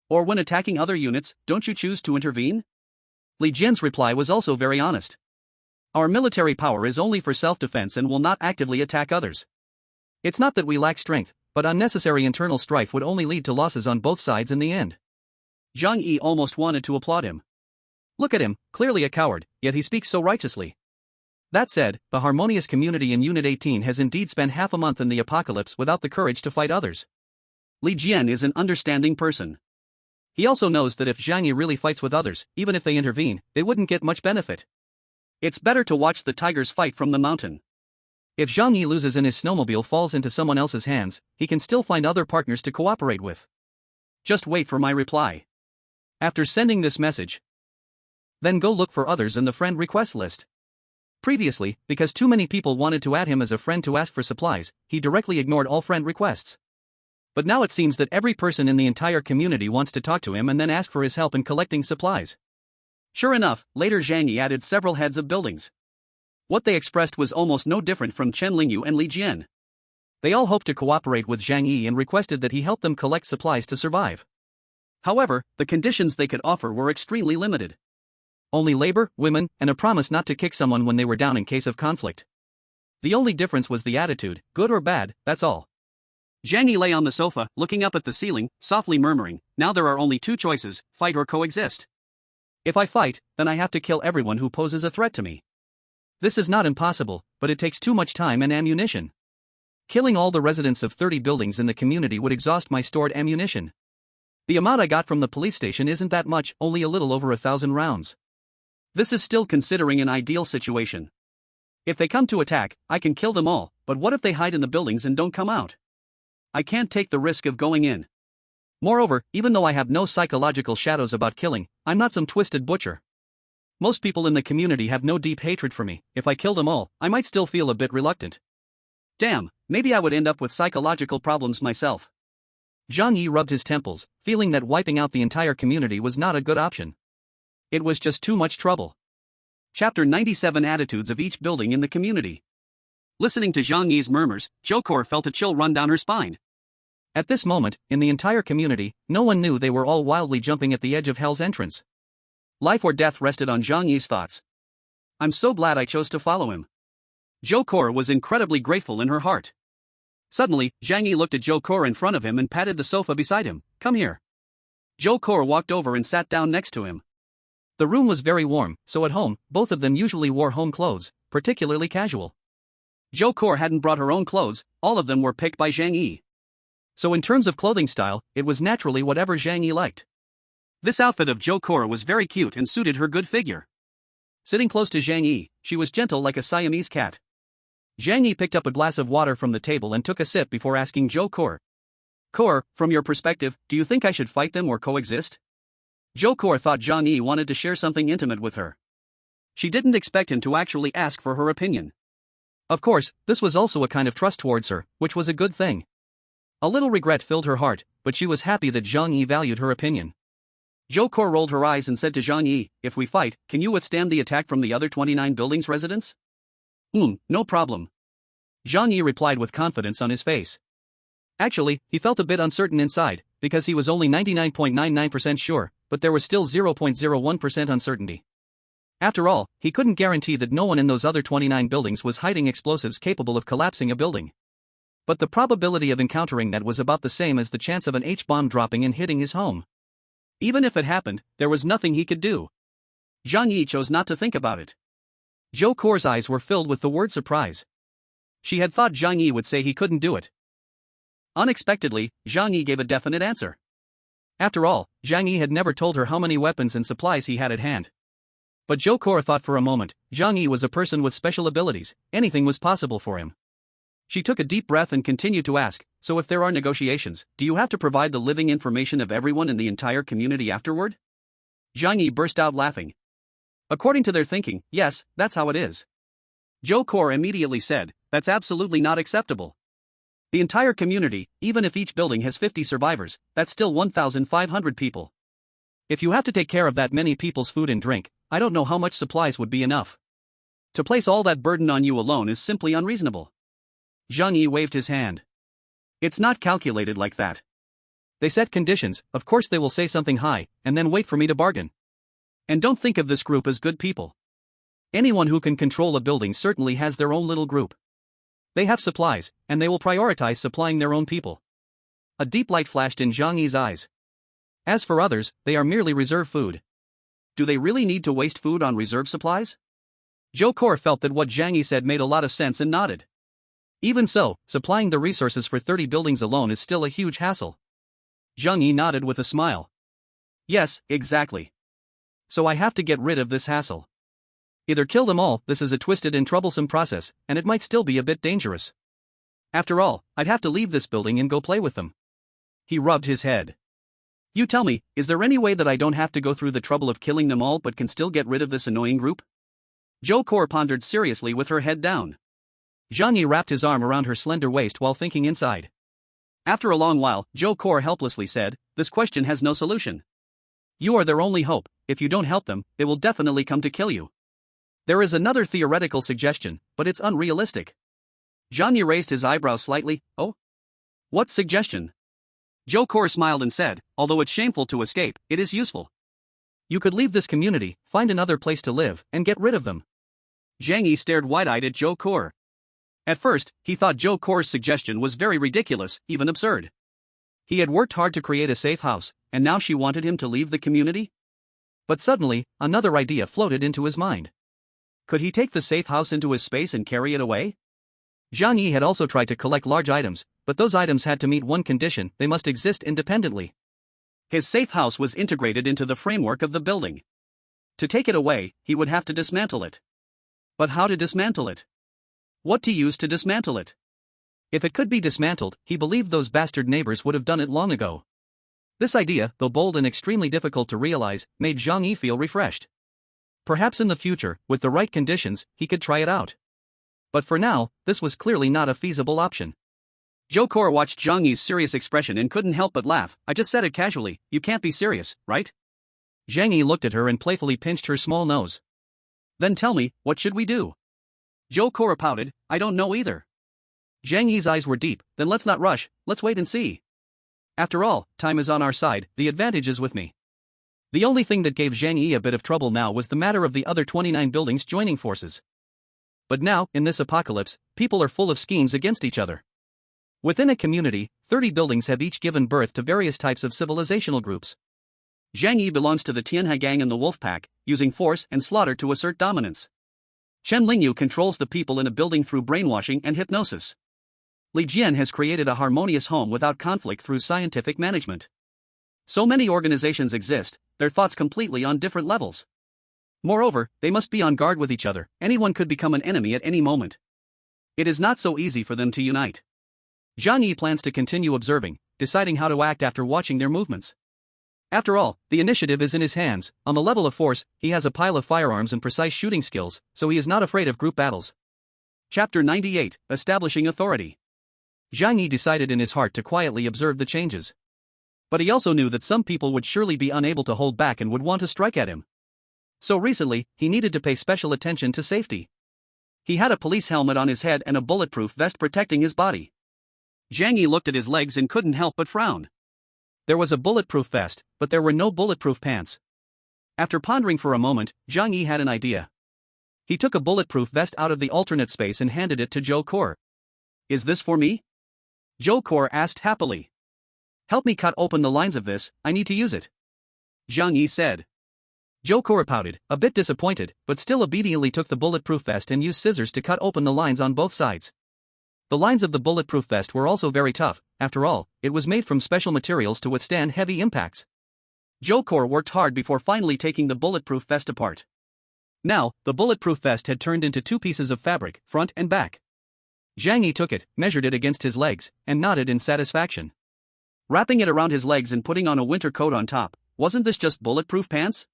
Or when attacking other units, don't you choose to intervene? Li Jian's reply was also very honest. Our military power is only for self-defense and will not actively attack others. It's not that we lack strength, but unnecessary internal strife would only lead to losses on both sides in the end. Zhang Yi almost wanted to applaud him. Look at him, clearly a coward, yet he speaks so righteously. That said, the harmonious community in Unit 18 has indeed spent half a month in the apocalypse without the courage to fight others. Li Jian is an understanding person. He also knows that if Zhang Yi really fights with others, even if they intervene, they wouldn't get much benefit. It's better to watch the tigers fight from the mountain. If Zhang Yi loses and his snowmobile falls into someone else's hands, he can still find other partners to cooperate with. Just wait for my reply. After sending this message, then go look for others in the friend request list. Previously, because too many people wanted to add him as a friend to ask for supplies, he directly ignored all friend requests. But now it seems that every person in the entire community wants to talk to him and then ask for his help in collecting supplies. Sure enough, later Zhang Yi added several heads of buildings. What they expressed was almost no different from Chen Lingyu and Li Jian. They all hoped to cooperate with Zhang Yi and requested that he help them collect supplies to survive. However, the conditions they could offer were extremely limited. Only labor, women, and a promise not to kick someone when they were down in case of conflict. The only difference was the attitude, good or bad, that's all. Zhang Yi lay on the sofa, looking up at the ceiling, softly murmuring, now there are only two choices, fight or coexist. If I fight, then I have to kill everyone who poses a threat to me. This is not impossible, but it takes too much time and ammunition. Killing all the residents of 30 buildings in the community would exhaust my stored ammunition. The amount I got from the police station isn't that much, only a little over 1,000 rounds. This is still considering an ideal situation. If they come to attack, I can kill them all, but what if they hide in the buildings and don't come out? I can't take the risk of going in. Moreover, even though I have no psychological shadows about killing, I'm not some twisted butcher. Most people in the community have no deep hatred for me. If I kill them all, I might still feel a bit reluctant. Damn, maybe I would end up with psychological problems myself. Zhang Yi rubbed his temples, feeling that wiping out the entire community was not a good option. It was just too much trouble. Chapter 97 Attitudes of Each Building in the Community. Listening to Zhang Yi's murmurs, Zhokor felt a chill run down her spine. At this moment, in the entire community, no one knew they were all wildly jumping at the edge of hell's entrance. Life or death rested on Zhang Yi's thoughts. I'm so glad I chose to follow him. Zhokor was incredibly grateful in her heart. Suddenly, Zhang Yi looked at Zhokor in front of him and patted the sofa beside him. Come here. Zhokor walked over and sat down next to him. The room was very warm, so at home, both of them usually wore home clothes, particularly casual. Zhokor hadn't brought her own clothes, all of them were picked by Zhang Yi. So in terms of clothing style, it was naturally whatever Zhang Yi liked. This outfit of Zhokor was very cute and suited her good figure. Sitting close to Zhang Yi, she was gentle like a Siamese cat. Zhang Yi picked up a glass of water from the table and took a sip before asking Zhokor. Kor, from your perspective, do you think I should fight them or coexist? Zhokor thought Zhang Yi wanted to share something intimate with her. She didn't expect him to actually ask for her opinion. Of course, this was also a kind of trust towards her, which was a good thing. A little regret filled her heart, but she was happy that Zhang Yi valued her opinion. Zhokor rolled her eyes and said to Zhang Yi, if we fight, can you withstand the attack from the other 29 buildings' residents? No problem. Zhang Yi replied with confidence on his face. Actually, he felt a bit uncertain inside, because he was only 99.99% sure, but there was still 0.01% uncertainty. After all, he couldn't guarantee that no one in those other 29 buildings was hiding explosives capable of collapsing a building. But the probability of encountering that was about the same as the chance of an H-bomb dropping and hitting his home. Even if it happened, there was nothing he could do. Zhang Yi chose not to think about it. Zhokor's eyes were filled with the word surprise. She had thought Zhang Yi would say he couldn't do it. Unexpectedly, Zhang Yi gave a definite answer. After all, Zhang Yi had never told her how many weapons and supplies he had at hand. But Zhokor thought for a moment. Zhang Yi was a person with special abilities, anything was possible for him. She took a deep breath and continued to ask, so if there are negotiations, do you have to provide the living information of everyone in the entire community afterward? Zhang Yi burst out laughing. According to their thinking, yes, that's how it is. Zhokor immediately said, that's absolutely not acceptable. The entire community, even if each building has 50 survivors, that's still 1,500 people. If you have to take care of that many people's food and drink, I don't know how much supplies would be enough. To place all that burden on you alone is simply unreasonable. Zhang Yi waved his hand. It's not calculated like that. They set conditions, of course they will say something high, and then wait for me to bargain. And don't think of this group as good people. Anyone who can control a building certainly has their own little group. They have supplies, and they will prioritize supplying their own people. A deep light flashed in Zhang Yi's eyes. As for others, they are merely reserve food. Do they really need to waste food on reserve supplies? Zhokor felt that what Zhang Yi said made a lot of sense and nodded. Even so, supplying the resources for 30 buildings alone is still a huge hassle. Zhang Yi nodded with a smile. Yes, exactly. So I have to get rid of this hassle. Either kill them all, this is a twisted and troublesome process, and it might still be a bit dangerous. After all, I'd have to leave this building and go play with them. He rubbed his head. You tell me, is there any way that I don't have to go through the trouble of killing them all but can still get rid of this annoying group? Zhokor pondered seriously with her head down. Zhang Yi wrapped his arm around her slender waist while thinking inside. After a long while, Zhokor helplessly said, this question has no solution. You are their only hope. If you don't help them, they will definitely come to kill you. There is another theoretical suggestion, but it's unrealistic. Zhang Yi raised his eyebrows slightly. Oh? What suggestion? Zhou Kor smiled and said, although it's shameful to escape, it is useful. You could leave this community, find another place to live, and get rid of them. Zhang Yi stared wide-eyed at Zhou Kor. At first, he thought Zhou Kor's suggestion was very ridiculous, even absurd. He had worked hard to create a safe house, and now she wanted him to leave the community? But suddenly, another idea floated into his mind. Could he take the safe house into his space and carry it away? Zhang Yi had also tried to collect large items, but those items had to meet one condition: they must exist independently. His safe house was integrated into the framework of the building. To take it away, he would have to dismantle it. But how to dismantle it? What to use to dismantle it? If it could be dismantled, he believed those bastard neighbors would have done it long ago. This idea, though bold and extremely difficult to realize, made Zhang Yi feel refreshed. Perhaps in the future, with the right conditions, he could try it out. But for now, this was clearly not a feasible option. Zhou Kor watched Zhang Yi's serious expression and couldn't help but laugh. I just said it casually, you can't be serious, right? Zhang Yi looked at her and playfully pinched her small nose. Then tell me, what should we do? Zhou Kor pouted, I don't know either. Zhang Yi's eyes were deep. Then let's not rush, let's wait and see. After all, time is on our side, the advantage is with me. The only thing that gave Zhang Yi a bit of trouble now was the matter of the other 29 buildings joining forces. But now, in this apocalypse, people are full of schemes against each other. Within a community, 30 buildings have each given birth to various types of civilizational groups. Zhang Yi belongs to the Tianhe gang and the Wolf Pack, using force and slaughter to assert dominance. Chen Lingyu controls the people in a building through brainwashing and hypnosis. Li Jian has created a harmonious home without conflict through scientific management. So many organizations exist, their thoughts completely on different levels. Moreover, they must be on guard with each other, anyone could become an enemy at any moment. It is not so easy for them to unite. Zhang Yi plans to continue observing, deciding how to act after watching their movements. After all, the initiative is in his hands. On the level of force, he has a pile of firearms and precise shooting skills, so he is not afraid of group battles. Chapter 98, Establishing Authority. Zhang Yi decided in his heart to quietly observe the changes. But he also knew that some people would surely be unable to hold back and would want to strike at him. So recently, he needed to pay special attention to safety. He had a police helmet on his head and a bulletproof vest protecting his body. Zhang Yi looked at his legs and couldn't help but frown. There was a bulletproof vest, but there were no bulletproof pants. After pondering for a moment, Zhang Yi had an idea. He took a bulletproof vest out of the alternate space and handed it to Zhou Kor. Is this for me? Zhou Kor asked happily. Help me cut open the lines of this, I need to use it. Zhang Yi said. Zhou Kor pouted, a bit disappointed, but still obediently took the bulletproof vest and used scissors to cut open the lines on both sides. The lines of the bulletproof vest were also very tough. After all, it was made from special materials to withstand heavy impacts. Zhou Kor worked hard before finally taking the bulletproof vest apart. Now, the bulletproof vest had turned into two pieces of fabric, front and back. Zhang Yi took it, measured it against his legs, and nodded in satisfaction. Wrapping it around his legs and putting on a winter coat on top, wasn't this just bulletproof pants?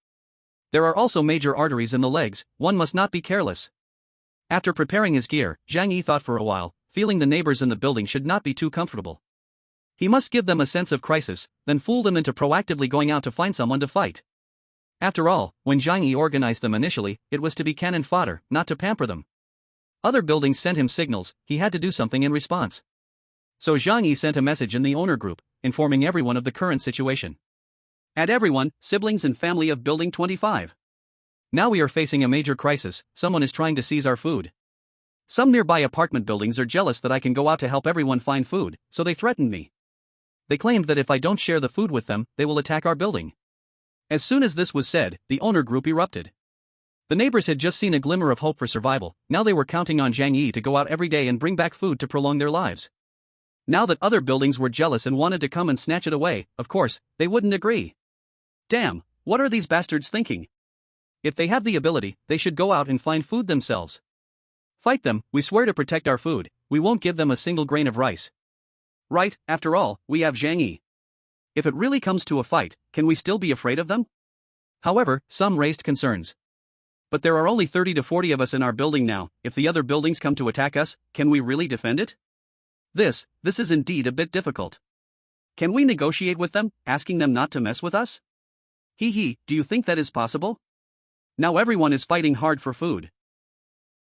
There are also major arteries in the legs, one must not be careless. After preparing his gear, Zhang Yi thought for a while, feeling the neighbors in the building should not be too comfortable. He must give them a sense of crisis, then fool them into proactively going out to find someone to fight. After all, when Zhang Yi organized them initially, it was to be cannon fodder, not to pamper them. Other buildings sent him signals, he had to do something in response. So Zhang Yi sent a message in the owner group, informing everyone of the current situation. At everyone, siblings and family of Building 25. Now we are facing a major crisis, someone is trying to seize our food. Some nearby apartment buildings are jealous that I can go out to help everyone find food, so they threatened me. They claimed that if I don't share the food with them, they will attack our building. As soon as this was said, the owner group erupted. The neighbors had just seen a glimmer of hope for survival, now they were counting on Zhang Yi to go out every day and bring back food to prolong their lives. Now that other buildings were jealous and wanted to come and snatch it away, of course, they wouldn't agree. Damn, what are these bastards thinking? If they have the ability, they should go out and find food themselves. Fight them, we swear to protect our food, we won't give them a single grain of rice. Right, after all, we have Zhang Yi. If it really comes to a fight, can we still be afraid of them? However, some raised concerns. But there are only 30 to 40 of us in our building now, if the other buildings come to attack us, can we really defend it? This is indeed a bit difficult. Can we negotiate with them, asking them not to mess with us? Do you think that is possible? Now everyone is fighting hard for food.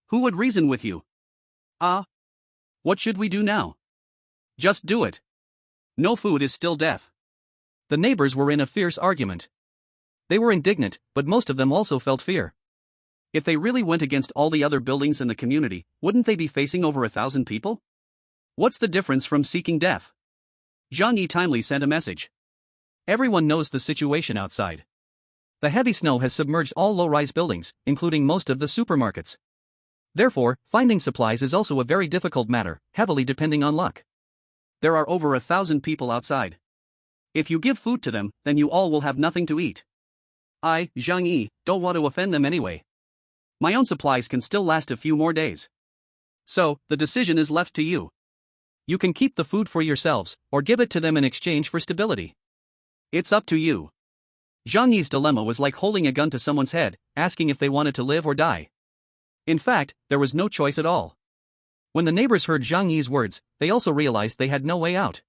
Who would reason with you? What should we do now? Just do it. No food is still death. The neighbors were in a fierce argument. They were indignant, but most of them also felt fear. If they really went against all the other buildings in the community, wouldn't they be facing over 1,000 people? What's the difference from seeking death? Zhang Yi timely sent a message. Everyone knows the situation outside. The heavy snow has submerged all low-rise buildings, including most of the supermarkets. Therefore, finding supplies is also a very difficult matter, heavily depending on luck. There are over 1,000 people outside. If you give food to them, then you all will have nothing to eat. I, Zhang Yi, don't want to offend them anyway. My own supplies can still last a few more days. So, the decision is left to you. You can keep the food for yourselves, or give it to them in exchange for stability. It's up to you. Zhang Yi's dilemma was like holding a gun to someone's head, asking if they wanted to live or die. In fact, there was no choice at all. When the neighbors heard Zhang Yi's words, they also realized they had no way out.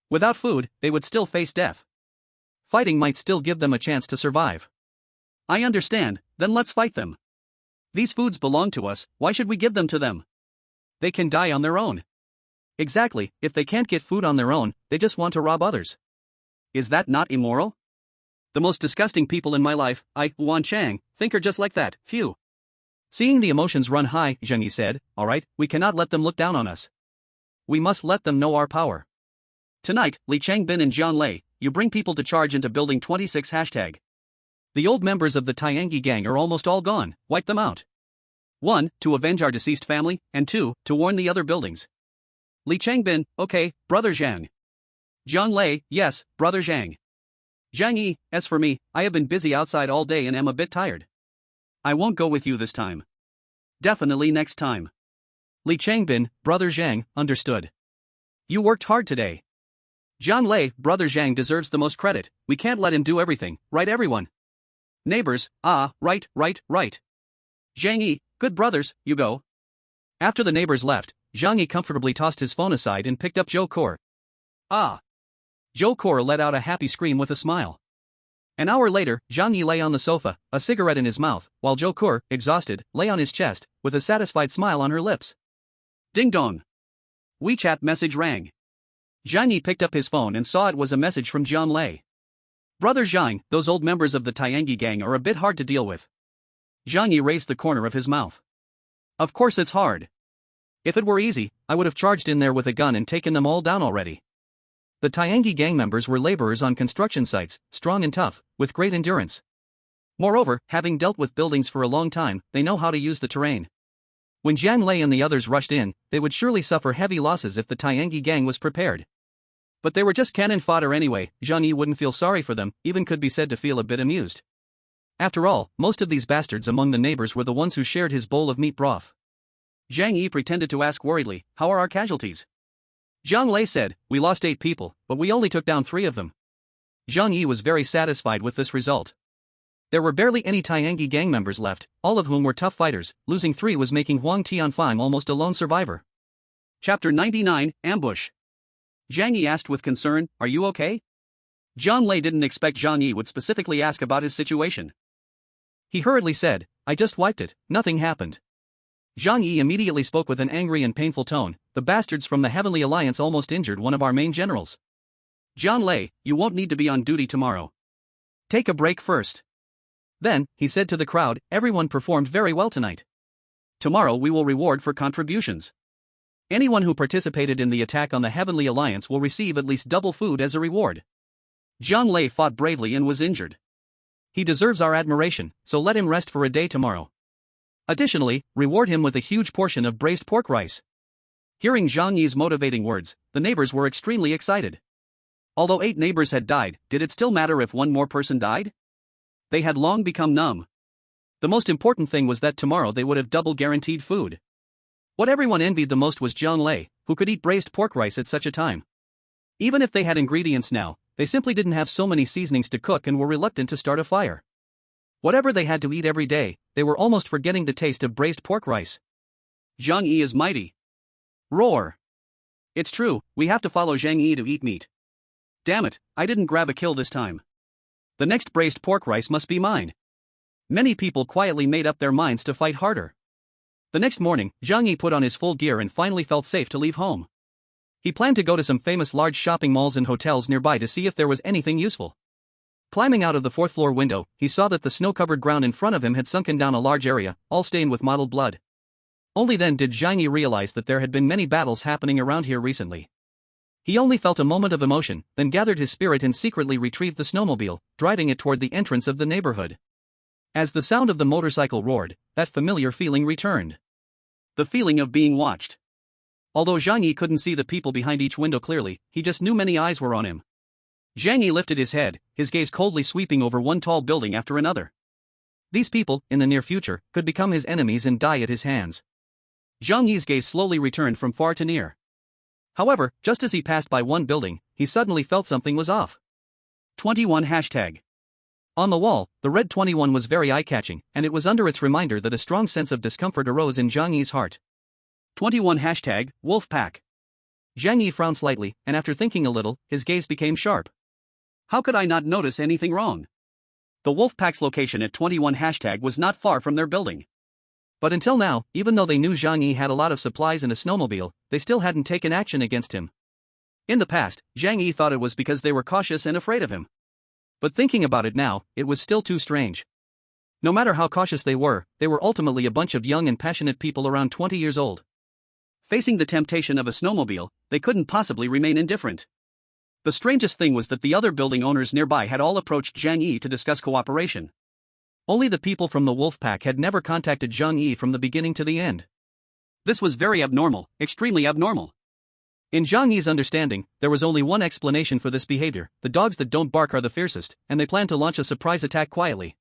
Without food, they would still face death. Fighting might still give them a chance to survive. I understand, then let's fight them. These foods belong to us, why should we give them to them? They can die on their own. Exactly, if they can't get food on their own, they just want to rob others. Is that not immoral? The most disgusting people in my life, Wan Chang, think are just like that, phew. Seeing the emotions run high, Zhang Yi said, alright, we cannot let them look down on us. We must let them know our power. Tonight, Li Changbin and Jian Lei, you bring people to charge into building 26 #. The old members of the Tiangi gang are almost all gone, wipe them out. 1. To avenge our deceased family, and 2. To warn the other buildings. Li Changbin, okay, brother Zhang. Jian Lei, yes, brother Zhang. Zhang Yi, as for me, I have been busy outside all day and am a bit tired. I won't go with you this time. Definitely next time. Li Changbin, brother Zhang, understood. You worked hard today. Jian Lei, brother Zhang deserves the most credit, we can't let him do everything, right everyone? Neighbors, right. Zhang Yi, good brothers, you go. After the neighbors left, Zhang Yi comfortably tossed his phone aside and picked up Zhou Kor. Zhou Kor let out a happy scream with a smile. An hour later, Zhang Yi lay on the sofa, a cigarette in his mouth, while Zhou Kor, exhausted, lay on his chest, with a satisfied smile on her lips. Ding dong. WeChat message rang. Zhang Yi picked up his phone and saw it was a message from Jian Lei. Brother Zhang, those old members of the Tiangi gang are a bit hard to deal with. Zhang Yi raised the corner of his mouth. Of course it's hard. If it were easy, I would have charged in there with a gun and taken them all down already. The Tiangi gang members were laborers on construction sites, strong and tough, with great endurance. Moreover, having dealt with buildings for a long time, they know how to use the terrain. When Jian Lei and the others rushed in, they would surely suffer heavy losses if the Tiangi gang was prepared. But they were just cannon fodder anyway. Zhang Yi wouldn't feel sorry for them, even could be said to feel a bit amused. After all, most of these bastards among the neighbors were the ones who shared his bowl of meat broth. Zhang Yi pretended to ask worriedly, how are our casualties? Jiang Lei said, we lost 8 people, but we only took down 3 of them. Zhang Yi was very satisfied with this result. There were barely any Tiangi gang members left, all of whom were tough fighters. Losing 3 was making Huang Tianfang almost a lone survivor. Chapter 99, Ambush. Zhang Yi asked with concern, are you okay? Jiang Lei didn't expect Zhang Yi would specifically ask about his situation. He hurriedly said, I just wiped it, nothing happened. Zhang Yi immediately spoke with an angry and painful tone, the bastards from the Heavenly Alliance almost injured one of our main generals. Jian Lei, you won't need to be on duty tomorrow. Take a break first. Then, he said to the crowd, everyone performed very well tonight. Tomorrow we will reward for contributions. Anyone who participated in the attack on the Heavenly Alliance will receive at least double food as a reward. Jian Lei fought bravely and was injured. He deserves our admiration, so let him rest for a day tomorrow. Additionally, reward him with a huge portion of braised pork rice. Hearing Zhang Yi's motivating words, the neighbors were extremely excited. Although 8 neighbors had died, did it still matter if one more person died? They had long become numb. The most important thing was that tomorrow they would have double guaranteed food. What everyone envied the most was Jiang Lei, who could eat braised pork rice at such a time. Even if they had ingredients now, they simply didn't have so many seasonings to cook and were reluctant to start a fire. Whatever they had to eat every day, they were almost forgetting the taste of braised pork rice. Zhang Yi is mighty. Roar. It's true, we have to follow Zhang Yi to eat meat. Damn it, I didn't grab a kill this time. The next braised pork rice must be mine. Many people quietly made up their minds to fight harder. The next morning, Zhang Yi put on his full gear and finally felt safe to leave home. He planned to go to some famous large shopping malls and hotels nearby to see if there was anything useful. Climbing out of the fourth-floor window, he saw that the snow-covered ground in front of him had sunken down a large area, all stained with mottled blood. Only then did Zhang Yi realize that there had been many battles happening around here recently. He only felt a moment of emotion, then gathered his spirit and secretly retrieved the snowmobile, driving it toward the entrance of the neighborhood. As the sound of the motorcycle roared, that familiar feeling returned. The feeling of being watched. Although Zhang Yi couldn't see the people behind each window clearly, he just knew many eyes were on him. Zhang Yi lifted his head, his gaze coldly sweeping over one tall building after another. These people, in the near future, could become his enemies and die at his hands. Zhang Yi's gaze slowly returned from far to near. However, just as he passed by one building, he suddenly felt something was off. 21 hashtag. On the wall, the red 21 was very eye-catching, and it was under its reminder that a strong sense of discomfort arose in Zhang Yi's heart. 21 hashtag, Wolf Pack. Zhang Yi frowned slightly, and after thinking a little, his gaze became sharp. How could I not notice anything wrong? The Wolf Pack's location at 21 hashtag was not far from their building. But until now, even though they knew Zhang Yi had a lot of supplies and a snowmobile, they still hadn't taken action against him. In the past, Zhang Yi thought it was because they were cautious and afraid of him. But thinking about it now, it was still too strange. No matter how cautious they were ultimately a bunch of young and passionate people around 20 years old. Facing the temptation of a snowmobile, they couldn't possibly remain indifferent. The strangest thing was that the other building owners nearby had all approached Zhang Yi to discuss cooperation. Only the people from the Wolf Pack had never contacted Zhang Yi from the beginning to the end. This was very abnormal, extremely abnormal. In Zhang Yi's understanding, there was only one explanation for this behavior: the dogs that don't bark are the fiercest, and they plan to launch a surprise attack quietly.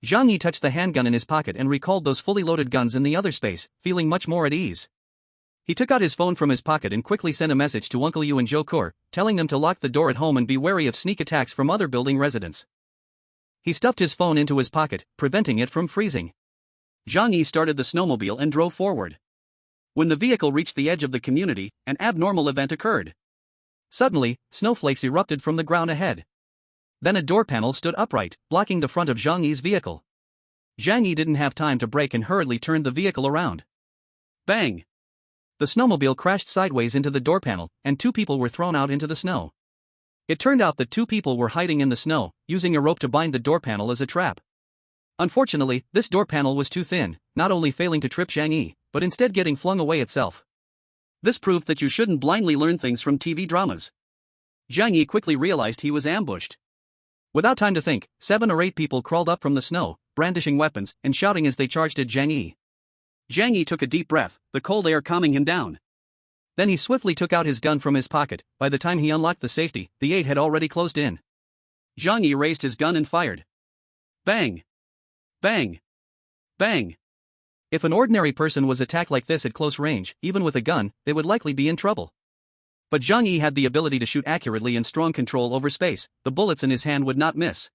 Zhang Yi touched the handgun in his pocket and recalled those fully loaded guns in the other space, feeling much more at ease. He took out his phone from his pocket and quickly sent a message to Uncle Yu and Zhou Kur, telling them to lock the door at home and be wary of sneak attacks from other building residents. He stuffed his phone into his pocket, preventing it from freezing. Zhang Yi started the snowmobile and drove forward. When the vehicle reached the edge of the community, an abnormal event occurred. Suddenly, snowflakes erupted from the ground ahead. Then a door panel stood upright, blocking the front of Zhang Yi's vehicle. Zhang Yi didn't have time to brake and hurriedly turned the vehicle around. Bang! The snowmobile crashed sideways into the door panel, and two people were thrown out into the snow. It turned out that two people were hiding in the snow, using a rope to bind the door panel as a trap. Unfortunately, this door panel was too thin, not only failing to trip Zhang Yi, but instead getting flung away itself. This proved that you shouldn't blindly learn things from TV dramas. Zhang Yi quickly realized he was ambushed. Without time to think, 7 or 8 people crawled up from the snow, brandishing weapons and shouting as they charged at Zhang Yi. Zhang Yi took a deep breath, the cold air calming him down. Then he swiftly took out his gun from his pocket. By the time he unlocked the safety, the 8 had already closed in. Zhang Yi raised his gun and fired. Bang! Bang! Bang! If an ordinary person was attacked like this at close range, even with a gun, they would likely be in trouble. But Zhang Yi had the ability to shoot accurately and strong control over space. The bullets in his hand would not miss.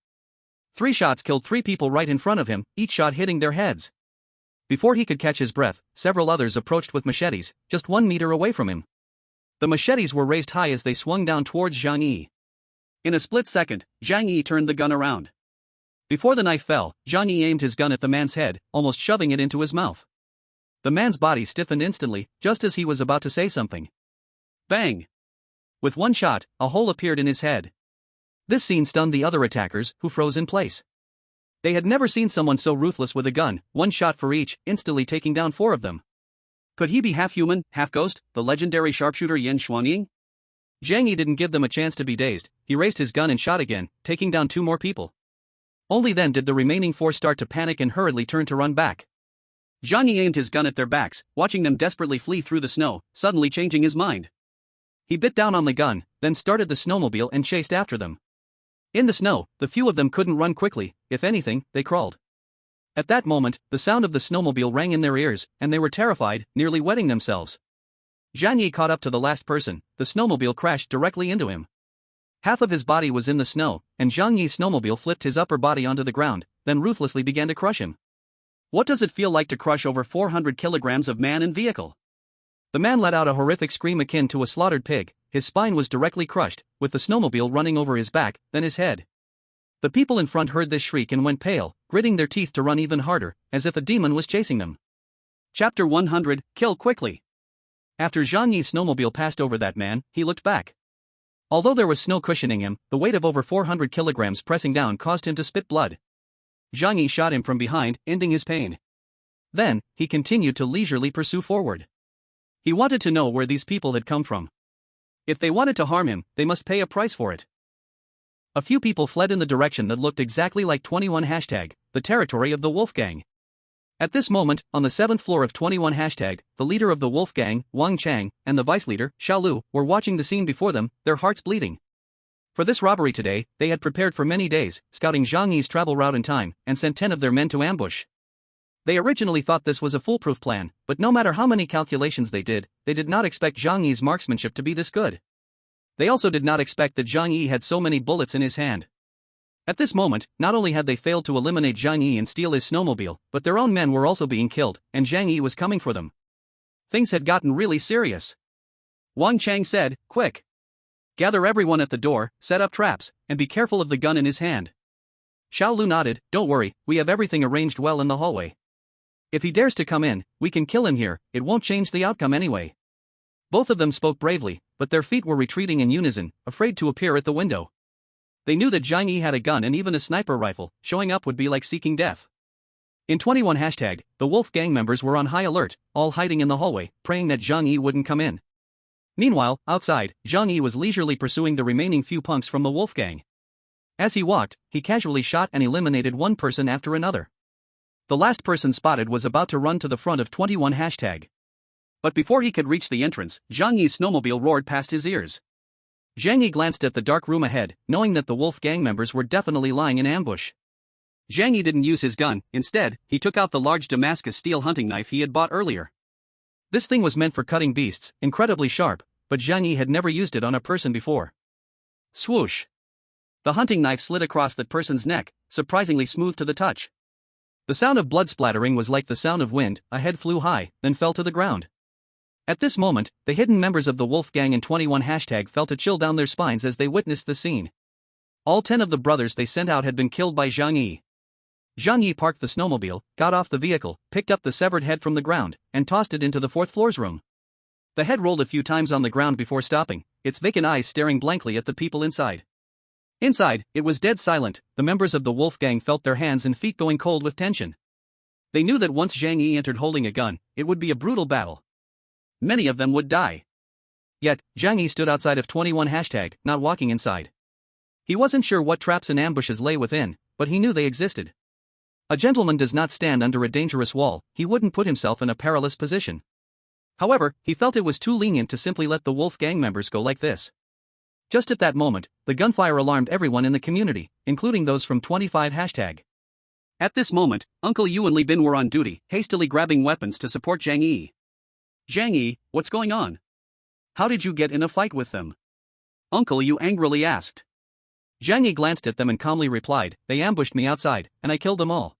3 shots killed 3 people right in front of him, each shot hitting their heads. Before he could catch his breath, several others approached with machetes, just 1 meter away from him. The machetes were raised high as they swung down towards Zhang Yi. In a split second, Zhang Yi turned the gun around. Before the knife fell, Zhang Yi aimed his gun at the man's head, almost shoving it into his mouth. The man's body stiffened instantly, just as he was about to say something. Bang! With 1 shot, a hole appeared in his head. This scene stunned the other attackers, who froze in place. They had never seen someone so ruthless with a gun, 1 shot for each, instantly taking down 4 of them. Could he be half human, half ghost, the legendary sharpshooter Yan Xuanying? Zhang Yi didn't give them a chance to be dazed. He raised his gun and shot again, taking down 2 more people. Only then did the remaining 4 start to panic and hurriedly turn to run back. Zhang Yi aimed his gun at their backs, watching them desperately flee through the snow, suddenly changing his mind. He bit down on the gun, then started the snowmobile and chased after them. In the snow, the few of them couldn't run quickly. If anything, they crawled. At that moment, the sound of the snowmobile rang in their ears, and they were terrified, nearly wetting themselves. Zhang Yi caught up to the last person. The snowmobile crashed directly into him. Half of his body was in the snow, and Zhang Yi's snowmobile flipped his upper body onto the ground, then ruthlessly began to crush him. What does it feel like to crush over 400 kilograms of man and vehicle? The man let out a horrific scream akin to a slaughtered pig. His spine was directly crushed, with the snowmobile running over his back, then his head. The people in front heard this shriek and went pale, gritting their teeth to run even harder, as if a demon was chasing them. Chapter 100, Kill Quickly. After Zhang Yi's snowmobile passed over that man, he looked back. Although there was snow cushioning him, the weight of over 400 kilograms pressing down caused him to spit blood. Zhang Yi shot him from behind, ending his pain. Then, he continued to leisurely pursue forward. He wanted to know where these people had come from. If they wanted to harm him, they must pay a price for it. A few people fled in the direction that looked exactly like 21 hashtag, the territory of the Wolf Gang. At this moment, on the 7th floor of 21 hashtag, the leader of the Wolf Gang, Wang Chang, and the vice leader, Xiao Lu, were watching the scene before them, their hearts bleeding. For this robbery today, they had prepared for many days, scouting Zhang Yi's travel route and time, and sent 10 of their men to ambush. They originally thought this was a foolproof plan, but no matter how many calculations they did not expect Zhang Yi's marksmanship to be this good. They also did not expect that Zhang Yi had so many bullets in his hand. At this moment, not only had they failed to eliminate Zhang Yi and steal his snowmobile, but their own men were also being killed, and Zhang Yi was coming for them. Things had gotten really serious. Wang Chang said, "Quick! Gather everyone at the door, set up traps, and be careful of the gun in his hand." Xiao Lu nodded, "Don't worry, we have everything arranged well in the hallway. If he dares to come in, we can kill him here, it won't change the outcome anyway." Both of them spoke bravely, but their feet were retreating in unison, afraid to appear at the window. They knew that Zhang Yi had a gun and even a sniper rifle, showing up would be like seeking death. In 21 hashtag, the Wolf Gang members were on high alert, all hiding in the hallway, praying that Zhang Yi wouldn't come in. Meanwhile, outside, Zhang Yi was leisurely pursuing the remaining few punks from the Wolf Gang. As he walked, he casually shot and eliminated one person after another. The last person spotted was about to run to the front of 21 hashtag. But before he could reach the entrance, Zhang Yi's snowmobile roared past his ears. Zhang Yi glanced at the dark room ahead, knowing that the Wolf Gang members were definitely lying in ambush. Zhang Yi didn't use his gun, instead, he took out the large Damascus steel hunting knife he had bought earlier. This thing was meant for cutting beasts, incredibly sharp, but Zhang Yi had never used it on a person before. Swoosh! The hunting knife slid across that person's neck, surprisingly smooth to the touch. The sound of blood splattering was like the sound of wind, a head flew high, then fell to the ground. At this moment, the hidden members of the Wolf Gang and 21 hashtag felt a chill down their spines as they witnessed the scene. All 10 of the brothers they sent out had been killed by Zhang Yi. Zhang Yi parked the snowmobile, got off the vehicle, picked up the severed head from the ground, and tossed it into the 4th floor's room. The head rolled a few times on the ground before stopping, its vacant eyes staring blankly at the people inside. Inside, it was dead silent. The members of the Wolf Gang felt their hands and feet going cold with tension. They knew that once Zhang Yi entered holding a gun, it would be a brutal battle. Many of them would die. Yet, Zhang Yi stood outside of 21 hashtag, not walking inside. He wasn't sure what traps and ambushes lay within, but he knew they existed. A gentleman does not stand under a dangerous wall, he wouldn't put himself in a perilous position. However, he felt it was too lenient to simply let the Wolf Gang members go like this. Just at that moment, the gunfire alarmed everyone in the community, including those from 25 hashtag. At this moment, Uncle Yu and Li Bin were on duty, hastily grabbing weapons to support Zhang Yi. "Zhang Yi, what's going on? How did you get in a fight with them?" Uncle Yu angrily asked. Zhang Yi glanced at them and calmly replied, "They ambushed me outside, and I killed them all."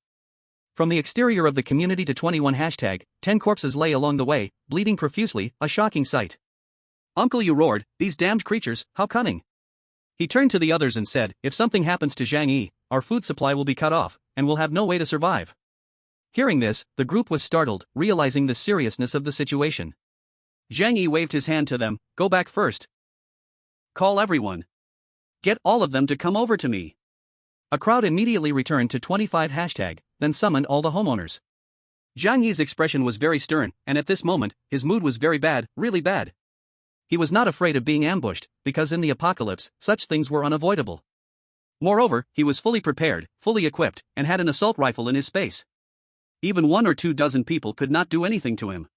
From the exterior of the community to 21 hashtag, 10 corpses lay along the way, bleeding profusely, a shocking sight. Uncle Yu roared, "These damned creatures, how cunning!" He turned to the others and said, "If something happens to Zhang Yi, our food supply will be cut off, and we'll have no way to survive." Hearing this, the group was startled, realizing the seriousness of the situation. Zhang Yi waved his hand to them, "Go back first. Call everyone. Get all of them to come over to me." A crowd immediately returned to 25 hashtag, then summoned all the homeowners. Zhang Yi's expression was very stern, and at this moment, his mood was very bad, really bad. He was not afraid of being ambushed, because in the apocalypse, such things were unavoidable. Moreover, he was fully prepared, fully equipped, and had an assault rifle in his space. Even 1 or 2 dozen people could not do anything to him.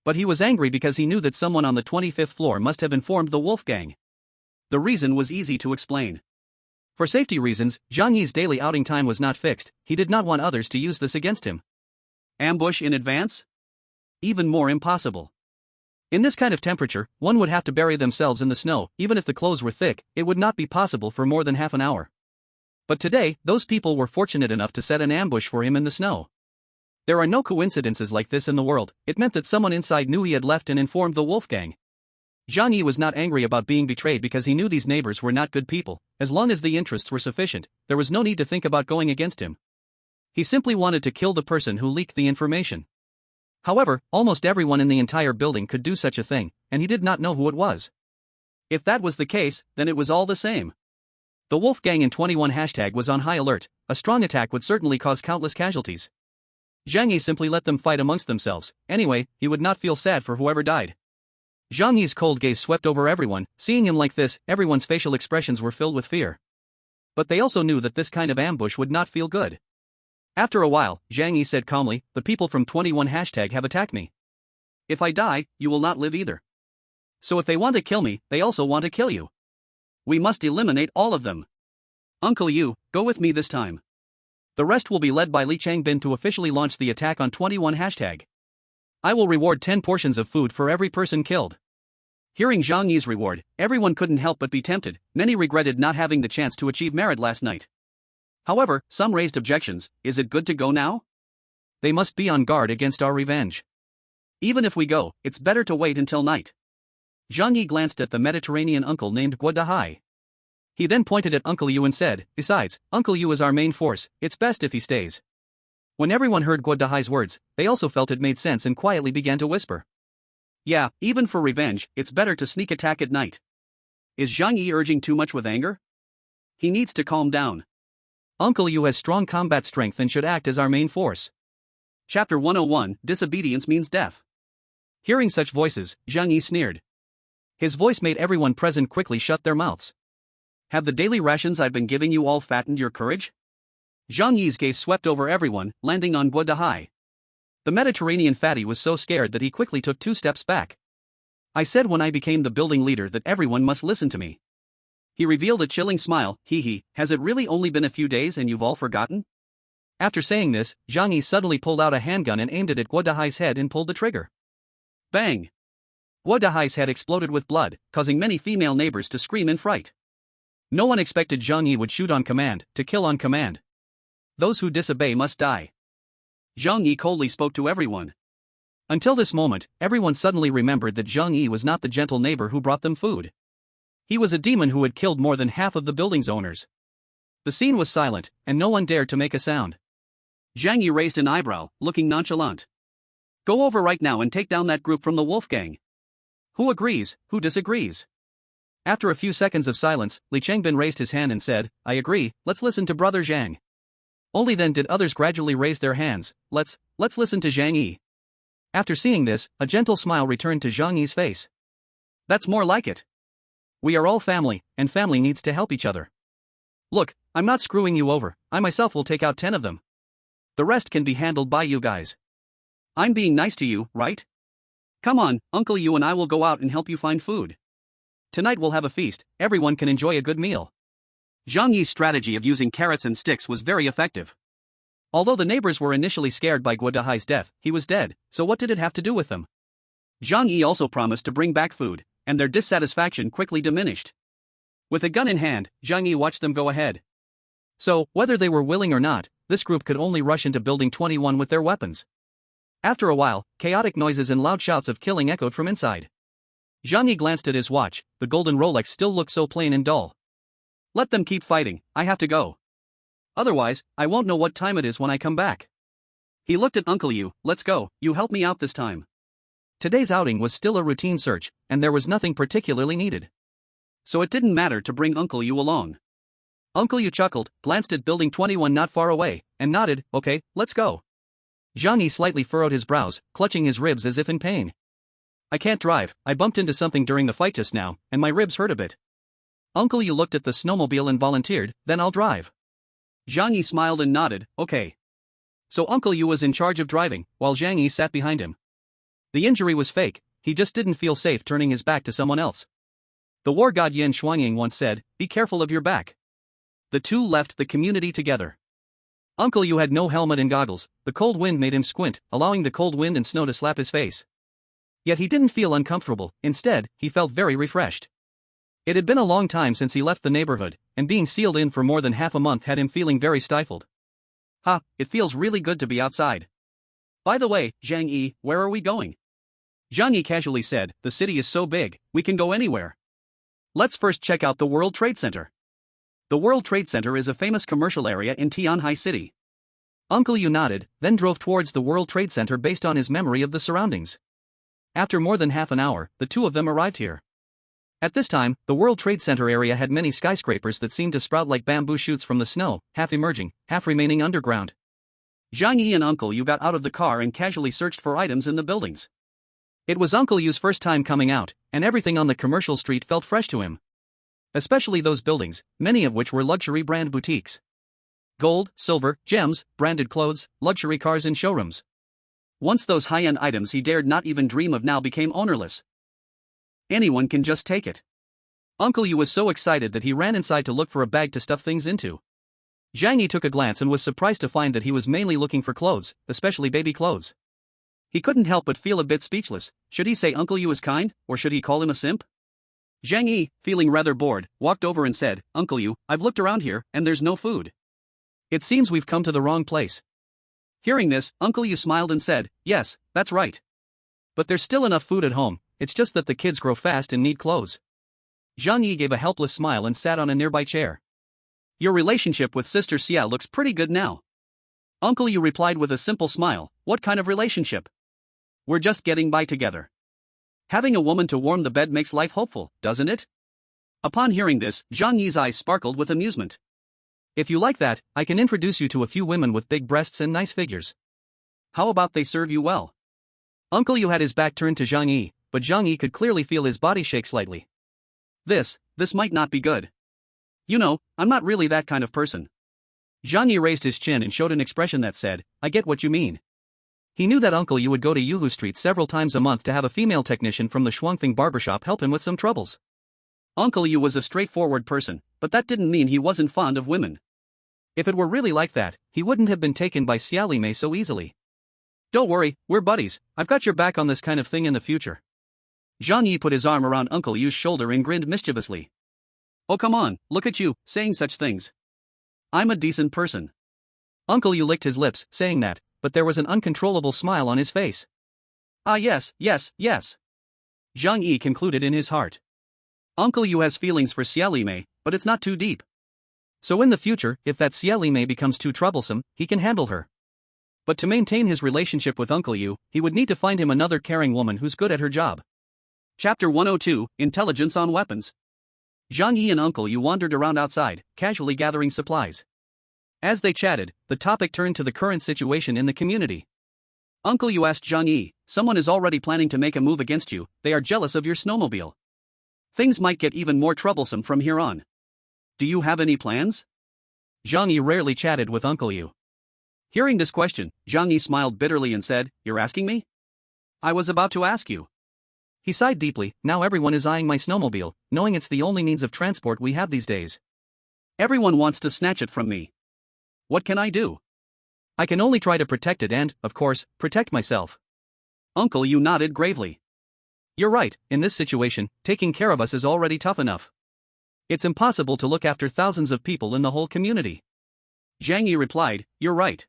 But he was angry because he knew that someone on the 25th floor must have informed the Wolf Gang. The reason was easy to explain. For safety reasons, Zhang Yi's daily outing time was not fixed, he did not want others to use this against him. Ambush in advance? Even more impossible. In this kind of temperature, one would have to bury themselves in the snow, even if the clothes were thick, it would not be possible for more than half an hour. But today, those people were fortunate enough to set an ambush for him in the snow. There are no coincidences like this in the world, it meant that someone inside knew he had left and informed the Wolf Gang. Zhang Yi was not angry about being betrayed because he knew these neighbors were not good people, as long as the interests were sufficient, there was no need to think about going against him. He simply wanted to kill the person who leaked the information. However, almost everyone in the entire building could do such a thing, and he did not know who it was. If that was the case, then it was all the same. The Wolf Gang in 21 hashtag was on high alert. A strong attack would certainly cause countless casualties. Zhang Yi simply let them fight amongst themselves. Anyway, he would not feel sad for whoever died. Zhang Yi's cold gaze swept over everyone. Seeing him like this, everyone's facial expressions were filled with fear. But they also knew that this kind of ambush would not feel good. After a while, Zhang Yi said calmly, "The people from 21 hashtag have attacked me. If I die, you will not live either. So if they want to kill me, they also want to kill you. We must eliminate all of them. Uncle Yu, go with me this time. The rest will be led by Li Changbin to officially launch the attack on 21 hashtag. I will reward 10 portions of food for every person killed." Hearing Zhang Yi's reward, everyone couldn't help but be tempted. Many regretted not having the chance to achieve merit last night. However, some raised objections. Is it good to go now? They must be on guard against our revenge. Even if we go, it's better to wait until night. Zhang Yi glanced at the Mediterranean uncle named Guo Dahai. He then pointed at Uncle Yu and said, "Besides, Uncle Yu is our main force, it's best if he stays." When everyone heard Guo Dahai's words, they also felt it made sense and quietly began to whisper. Yeah, even for revenge, it's better to sneak attack at night. Is Zhang Yi urging too much with anger? He needs to calm down. Uncle Yu has strong combat strength and should act as our main force. Chapter 101, Disobedience Means Death. Hearing such voices, Zhang Yi sneered. His voice made everyone present quickly shut their mouths. Have the daily rations I've been giving you all fattened your courage? Zhang Yi's gaze swept over everyone, landing on Guo Dahai. The Mediterranean fatty was so scared that he quickly took 2 steps back. I said when I became the building leader that everyone must listen to me. He revealed a chilling smile. Has it really only been a few days and you've all forgotten? After saying this, Zhang Yi suddenly pulled out a handgun and aimed it at Guo Dahai's head and pulled the trigger. Bang! Guo Dahai's head exploded with blood, causing many female neighbors to scream in fright. No one expected Zhang Yi would shoot on command, to kill on command. Those who disobey must die. Zhang Yi coldly spoke to everyone. Until this moment, everyone suddenly remembered that Zhang Yi was not the gentle neighbor who brought them food. He was a demon who had killed more than half of the building's owners. The scene was silent, and no one dared to make a sound. Zhang Yi raised an eyebrow, looking nonchalant. Go over right now and take down that group from the Wolf Gang. Who agrees, who disagrees? After a few seconds of silence, Li Changbin raised his hand and said, I agree, let's listen to Brother Zhang. Only then did others gradually raise their hands. Let's listen to Zhang Yi. After seeing this, a gentle smile returned to Zhang Yi's face. That's more like it. We are all family, and family needs to help each other. Look, I'm not screwing you over, I myself will take out 10 of them. The rest can be handled by you guys. I'm being nice to you, right? Come on, Uncle Yu and I will go out and help you find food. Tonight we'll have a feast, everyone can enjoy a good meal. Zhang Yi's strategy of using carrots and sticks was very effective. Although the neighbors were initially scared by Guo Dahai's death, he was dead, so what did it have to do with them? Zhang Yi also promised to bring back food, and their dissatisfaction quickly diminished. With a gun in hand, Zhang Yi watched them go ahead. So, whether they were willing or not, this group could only rush into Building 21 with their weapons. After a while, chaotic noises and loud shouts of killing echoed from inside. Zhang Yi glanced at his watch, the golden Rolex still looked so plain and dull. Let them keep fighting, I have to go. Otherwise, I won't know what time it is when I come back. He looked at Uncle Yu. Let's go, you help me out this time. Today's outing was still a routine search, and there was nothing particularly needed. So it didn't matter to bring Uncle Yu along. Uncle Yu chuckled, glanced at Building 21 not far away, and nodded, okay, let's go. Zhang Yi slightly furrowed his brows, clutching his ribs as if in pain. I can't drive, I bumped into something during the fight just now, and my ribs hurt a bit. Uncle Yu looked at the snowmobile and volunteered, then I'll drive. Zhang Yi smiled and nodded, okay. So Uncle Yu was in charge of driving, while Zhang Yi sat behind him. The injury was fake, he just didn't feel safe turning his back to someone else. The war god Yan Shuangying once said, be careful of your back. The two left the community together. Uncle Yu had no helmet and goggles, the cold wind made him squint, allowing the cold wind and snow to slap his face. Yet he didn't feel uncomfortable, instead, he felt very refreshed. It had been a long time since he left the neighborhood, and being sealed in for more than half a month had him feeling very stifled. It feels really good to be outside. By the way, Zhang Yi, where are we going? Zhang Yi casually said, the city is so big, we can go anywhere. Let's first check out the World Trade Center. The World Trade Center is a famous commercial area in Tianhai City. Uncle Yu nodded, then drove towards the World Trade Center based on his memory of the surroundings. After more than half an hour, the two of them arrived here. At this time, the World Trade Center area had many skyscrapers that seemed to sprout like bamboo shoots from the snow, half emerging, half remaining underground. Zhang Yi and Uncle Yu got out of the car and casually searched for items in the buildings. It was Uncle Yu's first time coming out, and everything on the commercial street felt fresh to him. Especially those buildings, many of which were luxury brand boutiques. Gold, silver, gems, branded clothes, luxury cars in showrooms. Once those high-end items he dared not even dream of now became ownerless. Anyone can just take it. Uncle Yu was so excited that he ran inside to look for a bag to stuff things into. Zhang Yi took a glance and was surprised to find that he was mainly looking for clothes, especially baby clothes. He couldn't help but feel a bit speechless. Should he say Uncle Yu is kind, or should he call him a simp? Zhang Yi, feeling rather bored, walked over and said, Uncle Yu, I've looked around here, and there's no food. It seems we've come to the wrong place. Hearing this, Uncle Yu smiled and said, yes, that's right. But there's still enough food at home, it's just that the kids grow fast and need clothes. Zhang Yi gave a helpless smile and sat on a nearby chair. Your relationship with Sister Xia looks pretty good now. Uncle Yu replied with a simple smile, what kind of relationship? We're just getting by together. Having a woman to warm the bed makes life hopeful, doesn't it? Upon hearing this, Zhang Yi's eyes sparkled with amusement. If you like that, I can introduce you to a few women with big breasts and nice figures. How about they serve you well? Uncle Yu had his back turned to Zhang Yi, but Zhang Yi could clearly feel his body shake slightly. This might not be good. You know, I'm not really that kind of person. Zhang Yi raised his chin and showed an expression that said, I get what you mean. He knew that Uncle Yu would go to Yuhu Street several times a month to have a female technician from the Shuangfeng barbershop help him with some troubles. Uncle Yu was a straightforward person, but that didn't mean he wasn't fond of women. If it were really like that, he wouldn't have been taken by Xia Li Mei so easily. Don't worry, we're buddies, I've got your back on this kind of thing in the future. Zhang Yi put his arm around Uncle Yu's shoulder and grinned mischievously. Oh come on, look at you, saying such things. I'm a decent person. Uncle Yu licked his lips, saying that, but there was an uncontrollable smile on his face. Ah yes. Zhang Yi concluded in his heart. Uncle Yu has feelings for Xia Li Mei, but it's not too deep. So in the future, if that Xia Li Mei becomes too troublesome, he can handle her. But to maintain his relationship with Uncle Yu, he would need to find him another caring woman who's good at her job. Chapter 102, Intelligence on Weapons. Zhang Yi and Uncle Yu wandered around outside, casually gathering supplies. As they chatted, the topic turned to the current situation in the community. Uncle Yu asked Zhang Yi, someone is already planning to make a move against you, they are jealous of your snowmobile. Things might get even more troublesome from here on. Do you have any plans? Zhang Yi rarely chatted with Uncle Yu. Hearing this question, Zhang Yi smiled bitterly and said, you're asking me? I was about to ask you. He sighed deeply, now everyone is eyeing my snowmobile, knowing it's the only means of transport we have these days. Everyone wants to snatch it from me. What can I do? I can only try to protect it and, of course, protect myself. Uncle Yu nodded gravely. You're right, in this situation, taking care of us is already tough enough. It's impossible to look after thousands of people in the whole community. Zhang Yi replied, you're right.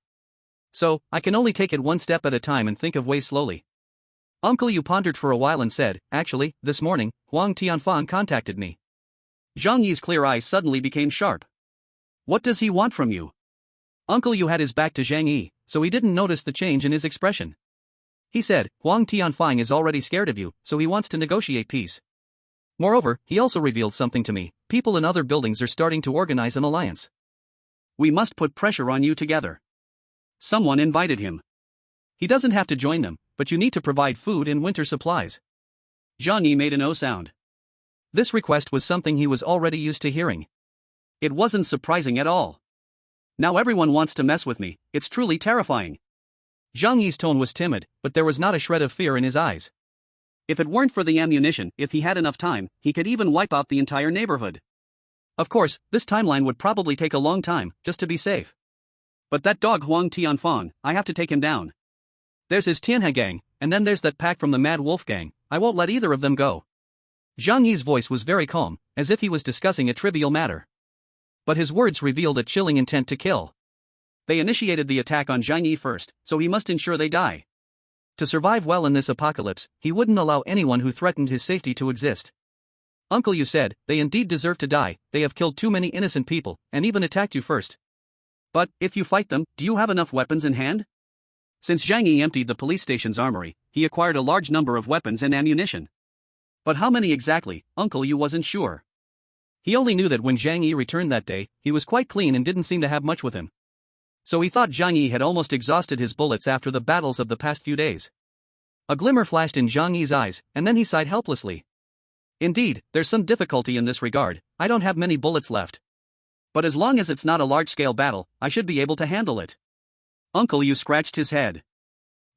So, I can only take it one step at a time and think of ways slowly. Uncle Yu pondered for a while and said, actually, this morning, Huang Tianfang contacted me. Zhang Yi's clear eyes suddenly became sharp. What does he want from you? Uncle Yu had his back to Zhang Yi, so he didn't notice the change in his expression. He said, Huang Tianfang is already scared of you, so he wants to negotiate peace. Moreover, he also revealed something to me, people in other buildings are starting to organize an alliance. We must put pressure on you together. Someone invited him. He doesn't have to join them, but you need to provide food and winter supplies. Zhang Yi made an O sound. This request was something he was already used to hearing. It wasn't surprising at all. Now everyone wants to mess with me, it's truly terrifying. Zhang Yi's tone was timid, but there was not a shred of fear in his eyes. If it weren't for the ammunition, if he had enough time, he could even wipe out the entire neighborhood. Of course, this timeline would probably take a long time, just to be safe. But that dog Huang Tianfang, I have to take him down. There's his Tianhe gang, and then there's that pack from the Mad Wolf gang, I won't let either of them go. Zhang Yi's voice was very calm, as if he was discussing a trivial matter. But his words revealed a chilling intent to kill. They initiated the attack on Zhang Yi first, so he must ensure they die. To survive well in this apocalypse, he wouldn't allow anyone who threatened his safety to exist. Uncle Yu said, they indeed deserve to die, they have killed too many innocent people, and even attacked you first. But, if you fight them, do you have enough weapons in hand? Since Zhang Yi emptied the police station's armory, he acquired a large number of weapons and ammunition. But how many exactly, Uncle Yu wasn't sure. He only knew that when Zhang Yi returned that day, he was quite clean and didn't seem to have much with him. So he thought Zhang Yi had almost exhausted his bullets after the battles of the past few days. A glimmer flashed in Zhang Yi's eyes, and then he sighed helplessly. Indeed, there's some difficulty in this regard. I don't have many bullets left. But as long as it's not a large-scale battle, I should be able to handle it. Uncle Yu scratched his head.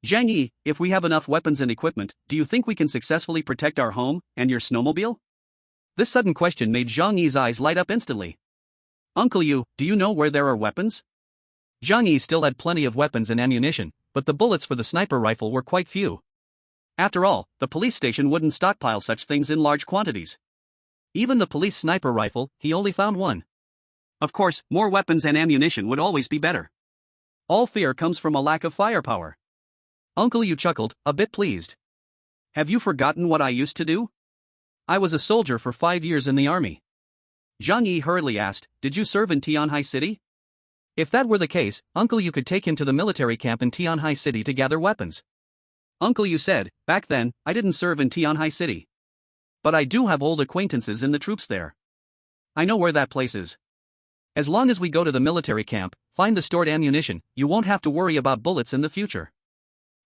Zhang Yi, if we have enough weapons and equipment, do you think we can successfully protect our home and your snowmobile? This sudden question made Zhang Yi's eyes light up instantly. Uncle Yu, do you know where there are weapons? Zhang Yi still had plenty of weapons and ammunition, but the bullets for the sniper rifle were quite few. After all, the police station wouldn't stockpile such things in large quantities. Even the police sniper rifle, he only found one. Of course, more weapons and ammunition would always be better. All fear comes from a lack of firepower. Uncle Yu chuckled, a bit pleased. Have you forgotten what I used to do? I was a soldier for 5 years in the army. Zhang Yi hurriedly asked, did you serve in Tianhai City? If that were the case, Uncle Yu could take him to the military camp in Tianhai City to gather weapons. Uncle Yu said, back then, I didn't serve in Tianhai City. But I do have old acquaintances in the troops there. I know where that place is. As long as we go to the military camp, find the stored ammunition, you won't have to worry about bullets in the future.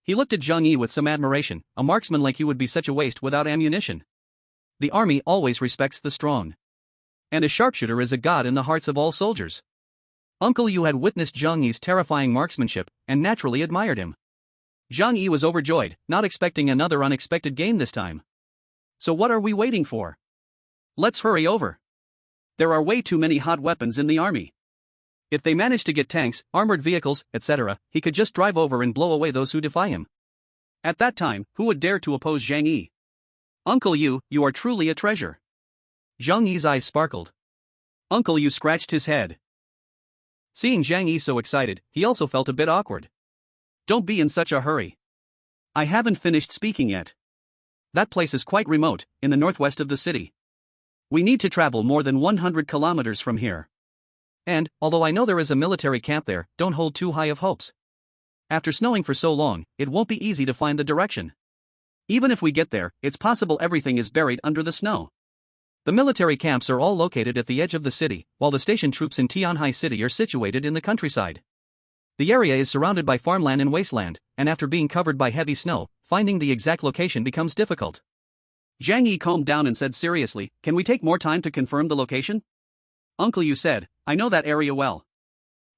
He looked at Zhang Yi with some admiration. A marksman like you would be such a waste without ammunition. The army always respects the strong. And a sharpshooter is a god in the hearts of all soldiers. Uncle Yu had witnessed Zhang Yi's terrifying marksmanship, and naturally admired him. Zhang Yi was overjoyed, not expecting another unexpected game this time. So what are we waiting for? Let's hurry over. There are way too many hot weapons in the army. If they manage to get tanks, armored vehicles, etc., he could just drive over and blow away those who defy him. At that time, who would dare to oppose Zhang Yi? Uncle Yu, you are truly a treasure. Zhang Yi's eyes sparkled. Uncle Yu scratched his head. Seeing Zhang Yi so excited, he also felt a bit awkward. Don't be in such a hurry. I haven't finished speaking yet. That place is quite remote, in the northwest of the city. We need to travel more than 100 kilometers from here. And, although I know there is a military camp there, don't hold too high of hopes. After snowing for so long, it won't be easy to find the direction. Even if we get there, it's possible everything is buried under the snow. The military camps are all located at the edge of the city, while the station troops in Tianhai City are situated in the countryside. The area is surrounded by farmland and wasteland, and after being covered by heavy snow, finding the exact location becomes difficult. Zhang Yi calmed down and said seriously, can we take more time to confirm the location? Uncle Yu said, I know that area well.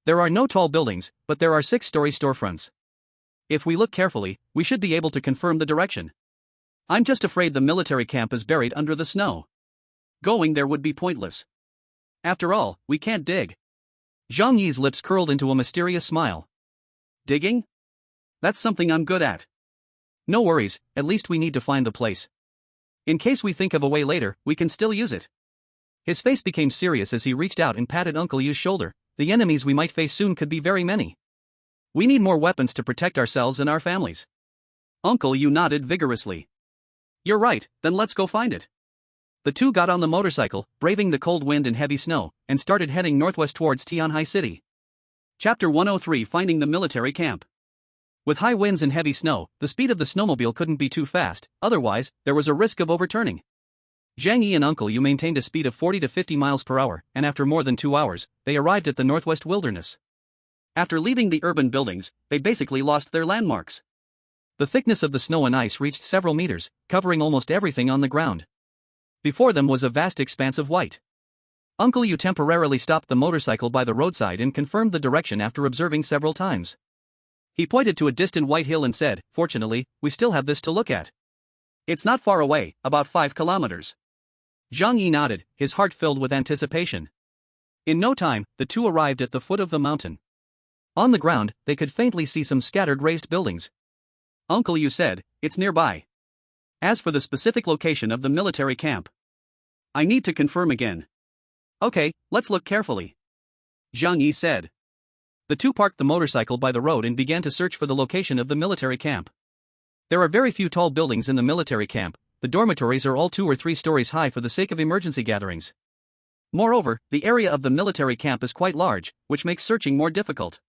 There are no tall buildings, but there are 6-story storefronts. If we look carefully, we should be able to confirm the direction. I'm just afraid the military camp is buried under the snow. Going there would be pointless. After all, we can't dig. Zhang Yi's lips curled into a mysterious smile. Digging? That's something I'm good at. No worries, at least we need to find the place. In case we think of a way later, we can still use it. His face became serious as he reached out and patted Uncle Yu's shoulder. The enemies we might face soon could be very many. We need more weapons to protect ourselves and our families. Uncle Yu nodded vigorously. You're right, then let's go find it. The two got on the motorcycle, braving the cold wind and heavy snow, and started heading northwest towards Tianhai City. Chapter 103 Finding the Military Camp. With high winds and heavy snow, the speed of the snowmobile couldn't be too fast, otherwise, there was a risk of overturning. Zhang Yi and Uncle Yu maintained a speed of 40 to 50 miles per hour, and after more than 2 hours, they arrived at the northwest wilderness. After leaving the urban buildings, they basically lost their landmarks. The thickness of the snow and ice reached several meters, covering almost everything on the ground. Before them was a vast expanse of white. Uncle Yu temporarily stopped the motorcycle by the roadside and confirmed the direction after observing several times. He pointed to a distant white hill and said, fortunately, we still have this to look at. It's not far away, about 5 kilometers. Zhang Yi nodded, his heart filled with anticipation. In no time, the two arrived at the foot of the mountain. On the ground, they could faintly see some scattered raised buildings. Uncle Yu said, it's nearby. As for the specific location of the military camp, I need to confirm again. Okay, let's look carefully. Zhang Yi said. The two parked the motorcycle by the road and began to search for the location of the military camp. There are very few tall buildings in the military camp. The dormitories are all 2 or 3 stories high for the sake of emergency gatherings. Moreover, the area of the military camp is quite large, which makes searching more difficult.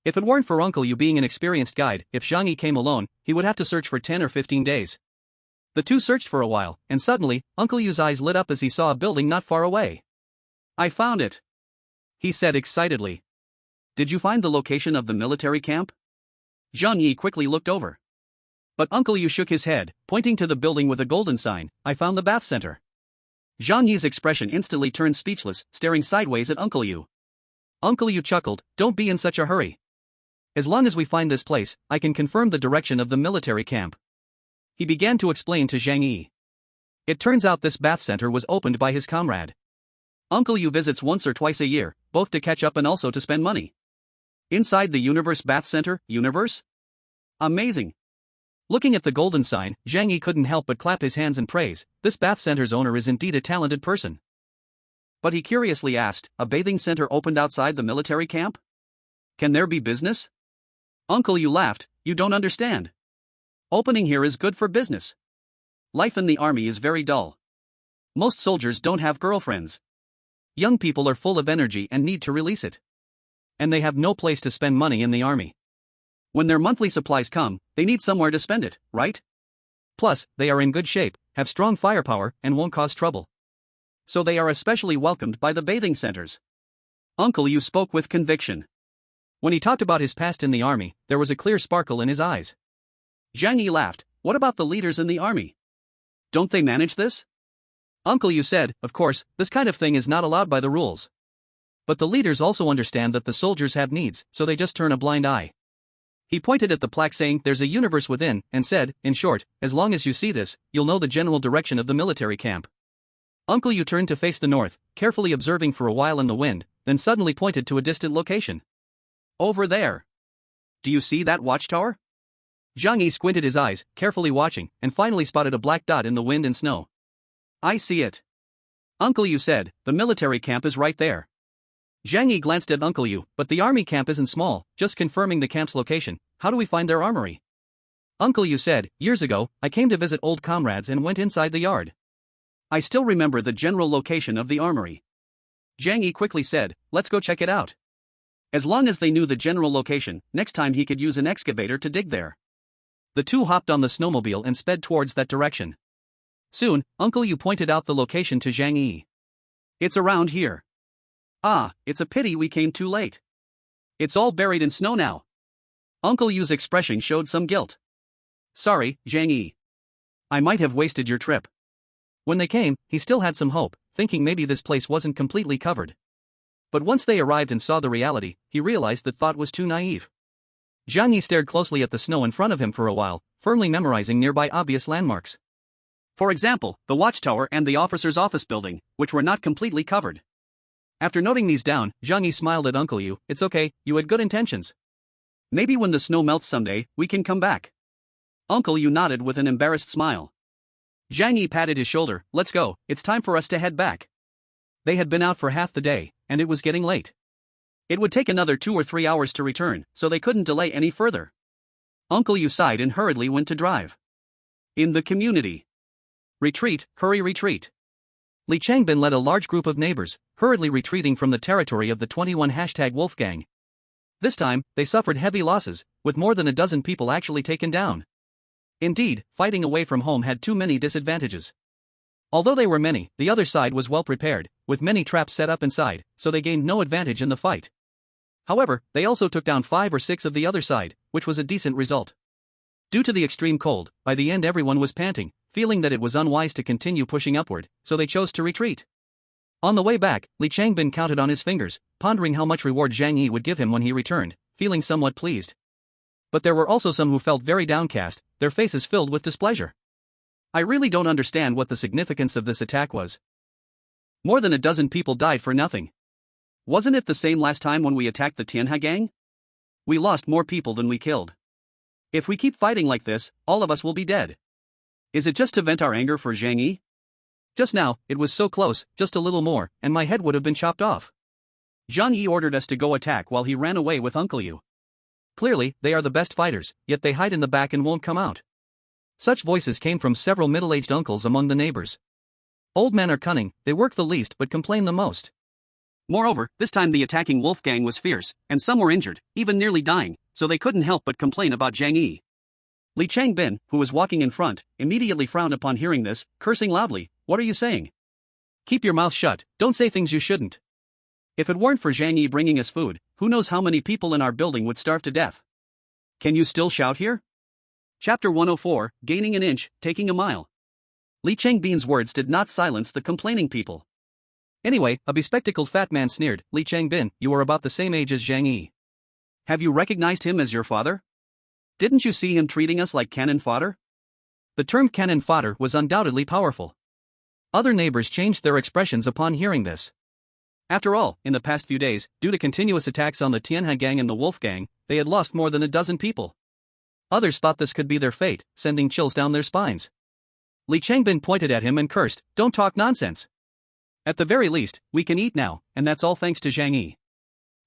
If it weren't for Uncle Yu being an experienced guide, if Zhang Yi came alone, he would have to search for 10 or 15 days. The two searched for a while, and suddenly, Uncle Yu's eyes lit up as he saw a building not far away. "I found it," he said excitedly. "Did you find the location of the military camp?" Zhang Yi quickly looked over. But Uncle Yu shook his head, pointing to the building with a golden sign. "I found the bath center." Zhang Yi's expression instantly turned speechless, staring sideways at Uncle Yu. Uncle Yu chuckled, "Don't be in such a hurry. As long as we find this place, I can confirm the direction of the military camp." He began to explain to Zhang Yi. It turns out this bath center was opened by his comrade. Uncle Yu visits once or twice a year, both to catch up and also to spend money. Inside the Universe Bath Center, Universe? Amazing. Looking at the golden sign, Zhang Yi couldn't help but clap his hands in praise. This bath center's owner is indeed a talented person. But he curiously asked, "A bathing center opened outside the military camp? Can there be business?" Uncle Yu laughed, "You don't understand. Opening here is good for business. Life in the army is very dull. Most soldiers don't have girlfriends. Young people are full of energy and need to release it. And they have no place to spend money in the army. When their monthly supplies come, they need somewhere to spend it, right? Plus, they are in good shape, have strong firepower, and won't cause trouble. So they are especially welcomed by the bathing centers." Uncle Yu spoke with conviction. When he talked about his past in the army, there was a clear sparkle in his eyes. Zhang Yi laughed. "What about the leaders in the army? Don't they manage this?" Uncle Yu said, "Of course, this kind of thing is not allowed by the rules. But the leaders also understand that the soldiers have needs, so they just turn a blind eye." He pointed at the plaque saying, "There's a universe within," and said, "In short, as long as you see this, you'll know the general direction of the military camp." Uncle Yu turned to face the north, carefully observing for a while in the wind, then suddenly pointed to a distant location. "Over there. Do you see that watchtower?" Zhang Yi squinted his eyes, carefully watching, and finally spotted a black dot in the wind and snow. "I see it." Uncle Yu said, "The military camp is right there." Zhang Yi glanced at Uncle Yu, "But the army camp isn't small, just confirming the camp's location. How do we find their armory?" Uncle Yu said, "Years ago, I came to visit old comrades and went inside the yard. I still remember the general location of the armory." Zhang Yi quickly said, "Let's go check it out." As long as they knew the general location, next time he could use an excavator to dig there. The two hopped on the snowmobile and sped towards that direction. Soon, Uncle Yu pointed out the location to Zhang Yi. "It's around here." "Ah, it's a pity we came too late. It's all buried in snow now." Uncle Yu's expression showed some guilt. "Sorry, Zhang Yi. I might have wasted your trip." When they came, he still had some hope, thinking maybe this place wasn't completely covered. But once they arrived and saw the reality, he realized that thought was too naive. Zhang Yi stared closely at the snow in front of him for a while, firmly memorizing nearby obvious landmarks. For example, the watchtower and the officer's office building, which were not completely covered. After noting these down, Zhang Yi smiled at Uncle Yu. "It's okay, you had good intentions. Maybe when the snow melts someday, we can come back." Uncle Yu nodded with an embarrassed smile. Zhang Yi patted his shoulder. "Let's go, it's time for us to head back." They had been out for half the day, and it was getting late. It would take another 2 or 3 hours to return, so they couldn't delay any further. Uncle Yu sighed and hurriedly went to drive. In the community. Retreat, hurry retreat. Li Changbin led a large group of neighbors, hurriedly retreating from the territory of the 21 #Wolfgang. This time, they suffered heavy losses, with more than a dozen people actually taken down. Indeed, fighting away from home had too many disadvantages. Although they were many, the other side was well prepared, with many traps set up inside, so they gained no advantage in the fight. However, they also took down 5 or 6 of the other side, which was a decent result. Due to the extreme cold, by the end everyone was panting, feeling that it was unwise to continue pushing upward, so they chose to retreat. On the way back, Li Changbin counted on his fingers, pondering how much reward Zhang Yi would give him when he returned, feeling somewhat pleased. But there were also some who felt very downcast, their faces filled with displeasure. "I really don't understand what the significance of this attack was. More than a dozen people died for nothing. Wasn't it the same last time when we attacked the Tianhe gang? We lost more people than we killed. If we keep fighting like this, all of us will be dead. Is it just to vent our anger for Zhang Yi? Just now, it was so close, just a little more, and my head would have been chopped off." Zhang Yi ordered us to go attack while he ran away with Uncle Yu. Clearly, they are the best fighters, yet they hide in the back and won't come out. Such voices came from several middle-aged uncles among the neighbors. Old men are cunning, they work the least but complain the most. Moreover, this time the attacking wolf gang was fierce, and some were injured, even nearly dying, so they couldn't help but complain about Zhang Yi. Li Changbin, who was walking in front, immediately frowned upon hearing this, cursing loudly, "What are you saying? Keep your mouth shut, don't say things you shouldn't. If it weren't for Zhang Yi bringing us food, who knows how many people in our building would starve to death." Can you still shout here? Chapter 104, Gaining an Inch, Taking a Mile. Li Changbin's words did not silence the complaining people. Anyway, a bespectacled fat man sneered, "Li Changbin, you are about the same age as Zhang Yi. Have you recognized him as your father? Didn't you see him treating us like cannon fodder?" The term cannon fodder was undoubtedly powerful. Other neighbors changed their expressions upon hearing this. After all, in the past few days, due to continuous attacks on the Tianhe gang and the Wolf gang, they had lost more than a dozen people. Others thought this could be their fate, sending chills down their spines. Li Changbin pointed at him and cursed, "Don't talk nonsense. At the very least, we can eat now, and that's all thanks to Zhang Yi."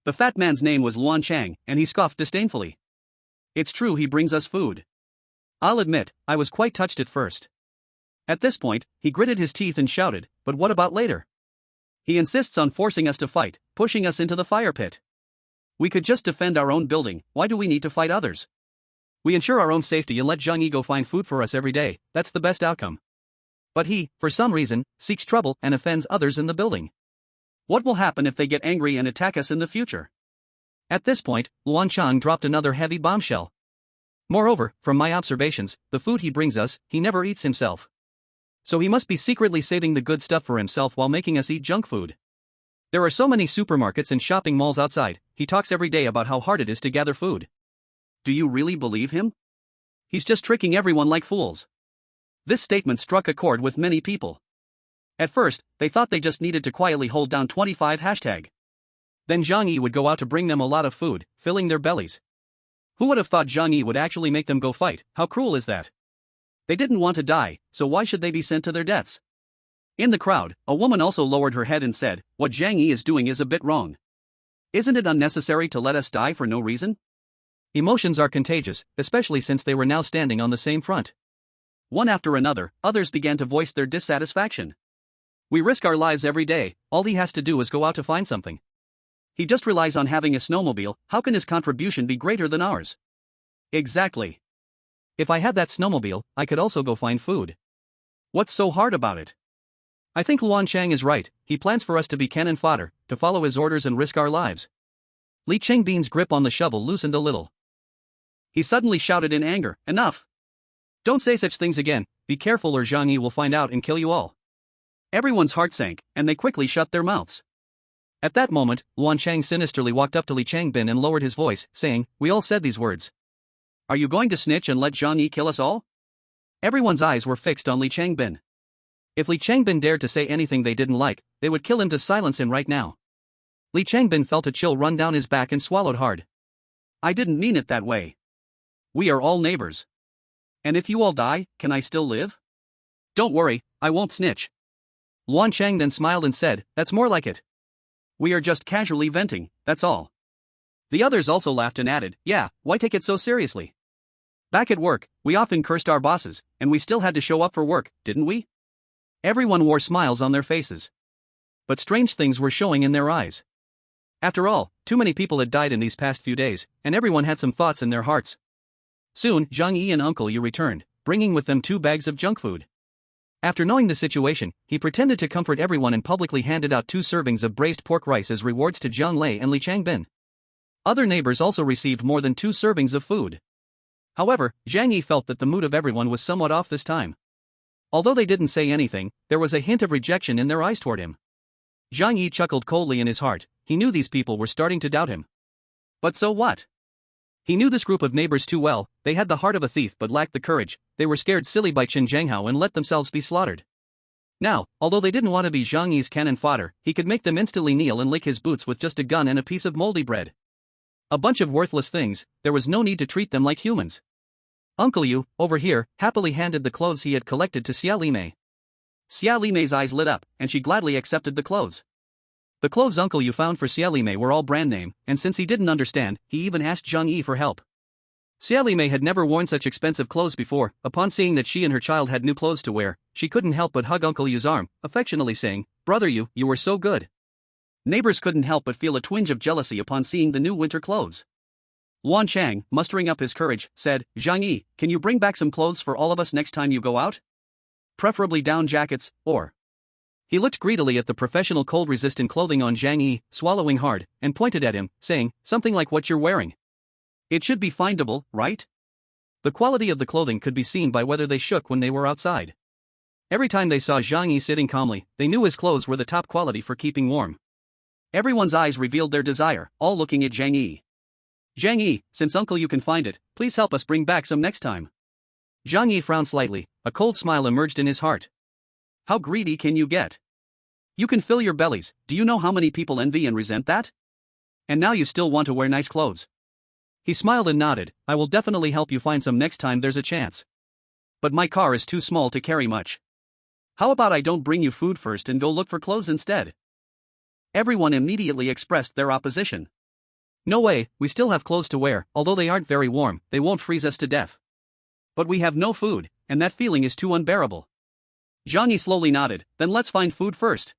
The fat man's name was Luan Chang, and he scoffed disdainfully. "It's true he brings us food. I'll admit, I was quite touched at first." At this point, he gritted his teeth and shouted, "But what about later? He insists on forcing us to fight, pushing us into the fire pit. We could just defend our own building, why do we need to fight others? We ensure our own safety and let Zhang Yi go find food for us every day, that's the best outcome. But he, for some reason, seeks trouble and offends others in the building. What will happen if they get angry and attack us in the future?" At this point, Luan Chang dropped another heavy bombshell. "Moreover, from my observations, the food he brings us, he never eats himself. So he must be secretly saving the good stuff for himself while making us eat junk food. There are so many supermarkets and shopping malls outside, he talks every day about how hard it is to gather food. Do you really believe him? He's just tricking everyone like fools." This statement struck a chord with many people. At first, they thought they just needed to quietly hold down 25 hashtag. Then Zhang Yi would go out to bring them a lot of food, filling their bellies. Who would have thought Zhang Yi would actually make them go fight? How cruel is that? They didn't want to die, so why should they be sent to their deaths? In the crowd, a woman also lowered her head and said, "What Zhang Yi is doing is a bit wrong. Isn't it unnecessary to let us die for no reason?" Emotions are contagious, especially since they were now standing on the same front. One after another, others began to voice their dissatisfaction. "We risk our lives every day, all he has to do is go out to find something. He just relies on having a snowmobile, how can his contribution be greater than ours?" Exactly. If I had that snowmobile, I could also go find food. What's so hard about it? I think Luan Chang is right, he plans for us to be cannon fodder, to follow his orders and risk our lives. Li Changbin's grip on the shovel loosened a little. He suddenly shouted in anger, "Enough! Don't say such things again, be careful or Zhang Yi will find out and kill you all." Everyone's heart sank, and they quickly shut their mouths. At that moment, Luan Chang sinisterly walked up to Li Changbin and lowered his voice, saying, "We all said these words. Are you going to snitch and let Zhang Yi kill us all?" Everyone's eyes were fixed on Li Changbin. If Li Changbin dared to say anything they didn't like, they would kill him to silence him right now. Li Changbin felt a chill run down his back and swallowed hard. "I didn't mean it that way. We are all neighbors. And if you all die, can I still live? Don't worry, I won't snitch." Luan Chang then smiled and said, "That's more like it. We are just casually venting, that's all." The others also laughed and added, "Yeah, why take it so seriously? Back at work, we often cursed our bosses, and we still had to show up for work, didn't we?" Everyone wore smiles on their faces. But strange things were showing in their eyes. After all, too many people had died in these past few days, and everyone had some thoughts in their hearts. Soon, Zhang Yi and Uncle Yu returned, bringing with them 2 bags of junk food. After knowing the situation, he pretended to comfort everyone and publicly handed out 2 servings of braised pork rice as rewards to Zhang Lei and Li Changbin. Other neighbors also received more than 2 servings of food. However, Zhang Yi felt that the mood of everyone was somewhat off this time. Although they didn't say anything, there was a hint of rejection in their eyes toward him. Zhang Yi chuckled coldly in his heart, he knew these people were starting to doubt him. But so what? He knew this group of neighbors too well, they had the heart of a thief but lacked the courage, they were scared silly by Qin Zhanghao and let themselves be slaughtered. Now, although they didn't want to be Zhang Yi's cannon fodder, he could make them instantly kneel and lick his boots with just a gun and a piece of moldy bread. A bunch of worthless things, there was no need to treat them like humans. Uncle Yu, over here, happily handed the clothes he had collected to Xia Limei. Xia Limei's eyes lit up, and she gladly accepted the clothes. The clothes Uncle Yu found for Xia Limei were all brand name, and since he didn't understand, he even asked Zhang Yi for help. Xia Li Mei had never worn such expensive clothes before. Upon seeing that she and her child had new clothes to wear, she couldn't help but hug Uncle Yu's arm, affectionately saying, "Brother Yu, you were so good." Neighbors couldn't help but feel a twinge of jealousy upon seeing the new winter clothes. Luan Chang, mustering up his courage, said, "Zhang Yi, can you bring back some clothes for all of us next time you go out? Preferably down jackets, or..." He looked greedily at the professional cold-resistant clothing on Zhang Yi, swallowing hard, and pointed at him, saying, "Something like what you're wearing. It should be findable, right?" The quality of the clothing could be seen by whether they shook when they were outside. Every time they saw Zhang Yi sitting calmly, they knew his clothes were the top quality for keeping warm. Everyone's eyes revealed their desire, all looking at Zhang Yi. "Zhang Yi, since Uncle you can find it, please help us bring back some next time." Zhang Yi frowned slightly, a cold smile emerged in his heart. How greedy can you get? You can fill your bellies, do you know how many people envy and resent that? And now you still want to wear nice clothes. He smiled and nodded, "I will definitely help you find some next time there's a chance. But my car is too small to carry much. How about I don't bring you food first and go look for clothes instead?" Everyone immediately expressed their opposition. "No way, we still have clothes to wear, although they aren't very warm, they won't freeze us to death. But we have no food, and that feeling is too unbearable." Zhang Yi slowly nodded, "Then let's find food first.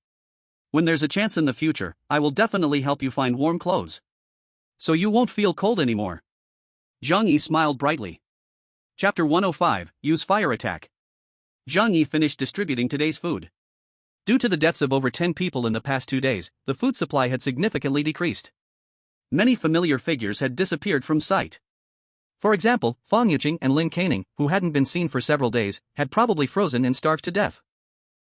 When there's a chance in the future, I will definitely help you find warm clothes. So you won't feel cold anymore." Zhang Yi smiled brightly. Chapter 105, Use Fire Attack. Zhang Yi finished distributing today's food. Due to the deaths of over 10 people in the past 2 days, the food supply had significantly decreased. Many familiar figures had disappeared from sight. For example, Fang Yuqing and Lin Caning, who hadn't been seen for several days, had probably frozen and starved to death.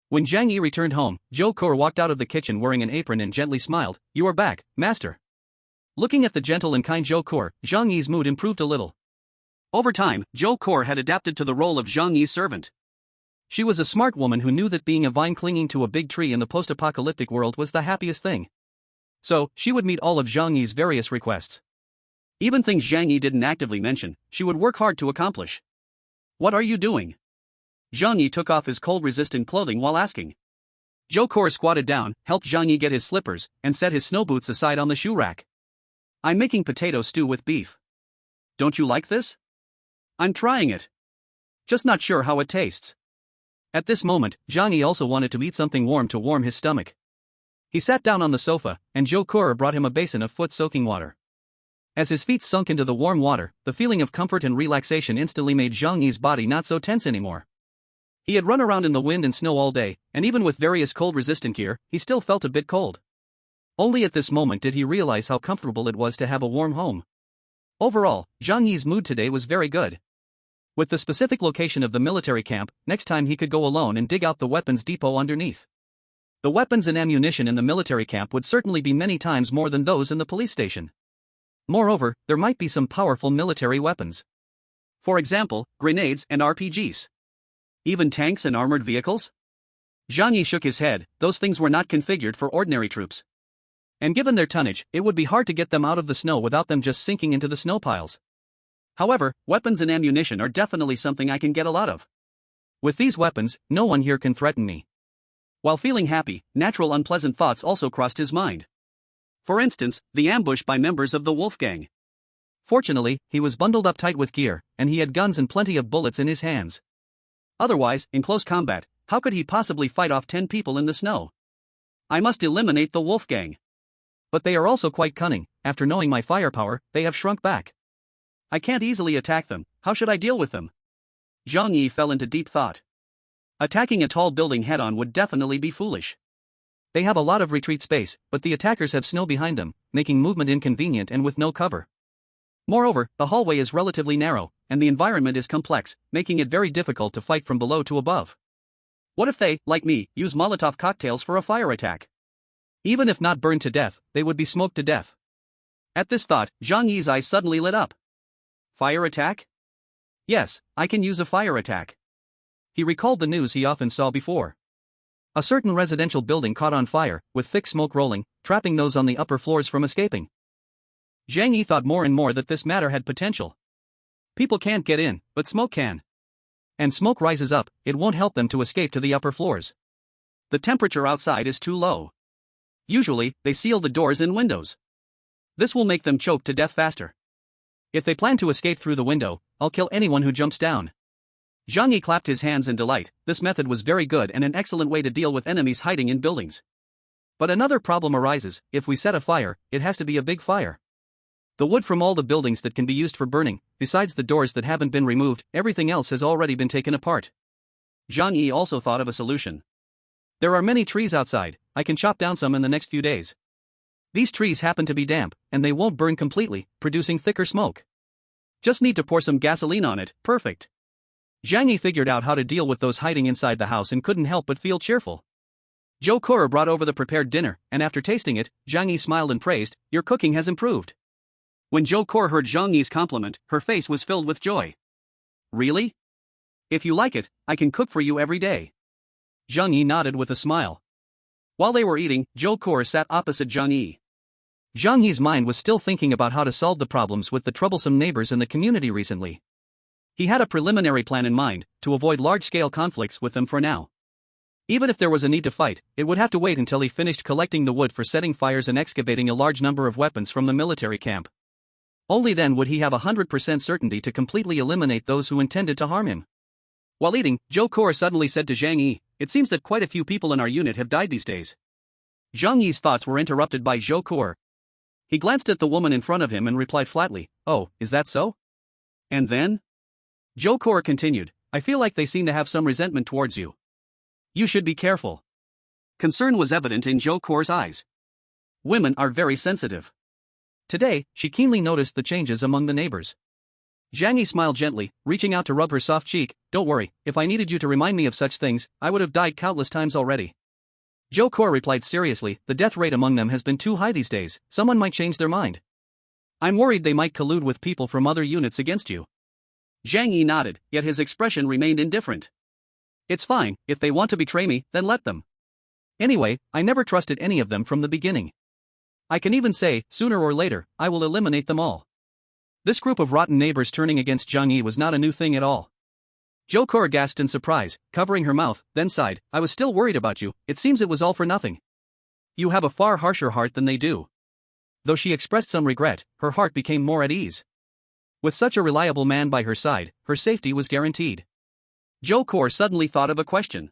When Zhang Yi returned home, Zhou Kur walked out of the kitchen wearing an apron and gently smiled, "You are back, master." Looking at the gentle and kind Zhou Kur, Zhang Yi's mood improved a little. Over time, Zhou Kur had adapted to the role of Zhang Yi's servant. She was a smart woman who knew that being a vine clinging to a big tree in the post-apocalyptic world was the happiest thing. So, she would meet all of Zhang Yi's various requests. Even things Zhang Yi didn't actively mention, she would work hard to accomplish. "What are you doing?" Zhang Yi took off his cold-resistant clothing while asking. Zhou Kur squatted down, helped Zhang Yi get his slippers, and set his snow boots aside on the shoe rack. "I'm making potato stew with beef. Don't you like this?" "I'm trying it. Just not sure how it tastes." At this moment, Zhang Yi also wanted to eat something warm to warm his stomach. He sat down on the sofa, and Zhou Kur brought him a basin of foot-soaking water. As his feet sunk into the warm water, the feeling of comfort and relaxation instantly made Zhang Yi's body not so tense anymore. He had run around in the wind and snow all day, and even with various cold-resistant gear, he still felt a bit cold. Only at this moment did he realize how comfortable it was to have a warm home. Overall, Zhang Yi's mood today was very good. With the specific location of the military camp, next time he could go alone and dig out the weapons depot underneath. The weapons and ammunition in the military camp would certainly be many times more than those in the police station. Moreover, there might be some powerful military weapons. For example, grenades and RPGs. Even tanks and armored vehicles? Zhang Yi shook his head, those things were not configured for ordinary troops. And given their tonnage, it would be hard to get them out of the snow without them just sinking into the snow piles. However, weapons and ammunition are definitely something I can get a lot of. With these weapons, no one here can threaten me. While feeling happy, natural unpleasant thoughts also crossed his mind. For instance, the ambush by members of the Wolf Gang. Fortunately, he was bundled up tight with gear, and he had guns and plenty of bullets in his hands. Otherwise, in close combat, how could he possibly fight off 10 people in the snow? I must eliminate the Wolf Gang. But they are also quite cunning, after knowing my firepower, they have shrunk back. I can't easily attack them, how should I deal with them? Zhang Yi fell into deep thought. Attacking a tall building head-on would definitely be foolish. They have a lot of retreat space, but the attackers have snow behind them, making movement inconvenient and with no cover. Moreover, the hallway is relatively narrow, and the environment is complex, making it very difficult to fight from below to above. What if they, like me, use Molotov cocktails for a fire attack? Even if not burned to death, they would be smoked to death. At this thought, Zhang Yi's eyes suddenly lit up. Fire attack? Yes, I can use a fire attack. He recalled the news he often saw before. A certain residential building caught on fire, with thick smoke rolling, trapping those on the upper floors from escaping. Zhang Yi thought more and more that this matter had potential. People can't get in, but smoke can. And smoke rises up, it won't help them to escape to the upper floors. The temperature outside is too low. Usually, they seal the doors and windows. This will make them choke to death faster. If they plan to escape through the window, I'll kill anyone who jumps down. Zhang Yi clapped his hands in delight. This method was very good and an excellent way to deal with enemies hiding in buildings. But another problem arises: if we set a fire, it has to be a big fire. The wood from all the buildings that can be used for burning, besides the doors that haven't been removed, everything else has already been taken apart. Zhang Yi also thought of a solution. There are many trees outside, I can chop down some in the next few days. These trees happen to be damp, and they won't burn completely, producing thicker smoke. Just need to pour some gasoline on it, perfect. Zhang Yi figured out how to deal with those hiding inside the house and couldn't help but feel cheerful. Zhou Kor brought over the prepared dinner, and after tasting it, Zhang Yi smiled and praised, "Your cooking has improved." When Zhou Kor heard Zhang Yi's compliment, her face was filled with joy. "Really? If you like it, I can cook for you every day." Zhang Yi nodded with a smile. While they were eating, Zhou Kor sat opposite Zhang Yi. Zhang Yi's mind was still thinking about how to solve the problems with the troublesome neighbors in the community recently. He had a preliminary plan in mind, to avoid large-scale conflicts with them for now. Even if there was a need to fight, it would have to wait until he finished collecting the wood for setting fires and excavating a large number of weapons from the military camp. Only then would he have 100% certainty to completely eliminate those who intended to harm him. While eating, Zhou Kor suddenly said to Zhang Yi, "It seems that quite a few people in our unit have died these days." Zhang Yi's thoughts were interrupted by Zhou Kor. He glanced at the woman in front of him and replied flatly, "Oh, is that so?" "And then?" Zhou Kor continued, "I feel like they seem to have some resentment towards you. You should be careful." Concern was evident in Zhou Kor's eyes. Women are very sensitive. Today, she keenly noticed the changes among the neighbors. Zhang Yi smiled gently, reaching out to rub her soft cheek. "Don't worry, if I needed you to remind me of such things, I would have died countless times already." Zhou Kor replied seriously, "The death rate among them has been too high these days, someone might change their mind. I'm worried they might collude with people from other units against you." Zhang Yi nodded, yet his expression remained indifferent. "It's fine, if they want to betray me, then let them. Anyway, I never trusted any of them from the beginning. I can even say, sooner or later, I will eliminate them all." This group of rotten neighbors turning against Zhang Yi was not a new thing at all. Zhou Kor gasped in surprise, covering her mouth, then sighed, "I was still worried about you, it seems it was all for nothing. You have a far harsher heart than they do." Though she expressed some regret, her heart became more at ease. With such a reliable man by her side, her safety was guaranteed. Zhou Kor suddenly thought of a question.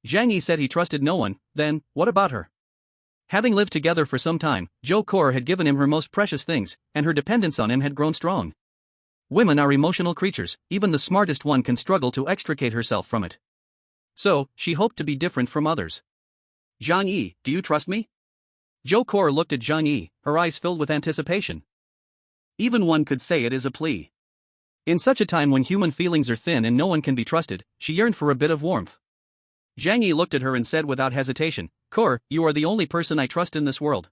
Zhang Yi said he trusted no one, then, what about her? Having lived together for some time, Zhou Kor had given him her most precious things, and her dependence on him had grown strong. Women are emotional creatures, even the smartest one can struggle to extricate herself from it. So, she hoped to be different from others. "Zhang Yi, do you trust me?" Zhou Kor looked at Zhang Yi, her eyes filled with anticipation. Even one could say it is a plea. In such a time when human feelings are thin and no one can be trusted, she yearned for a bit of warmth. Zhang Yi looked at her and said without hesitation, "Kor, you are the only person I trust in this world."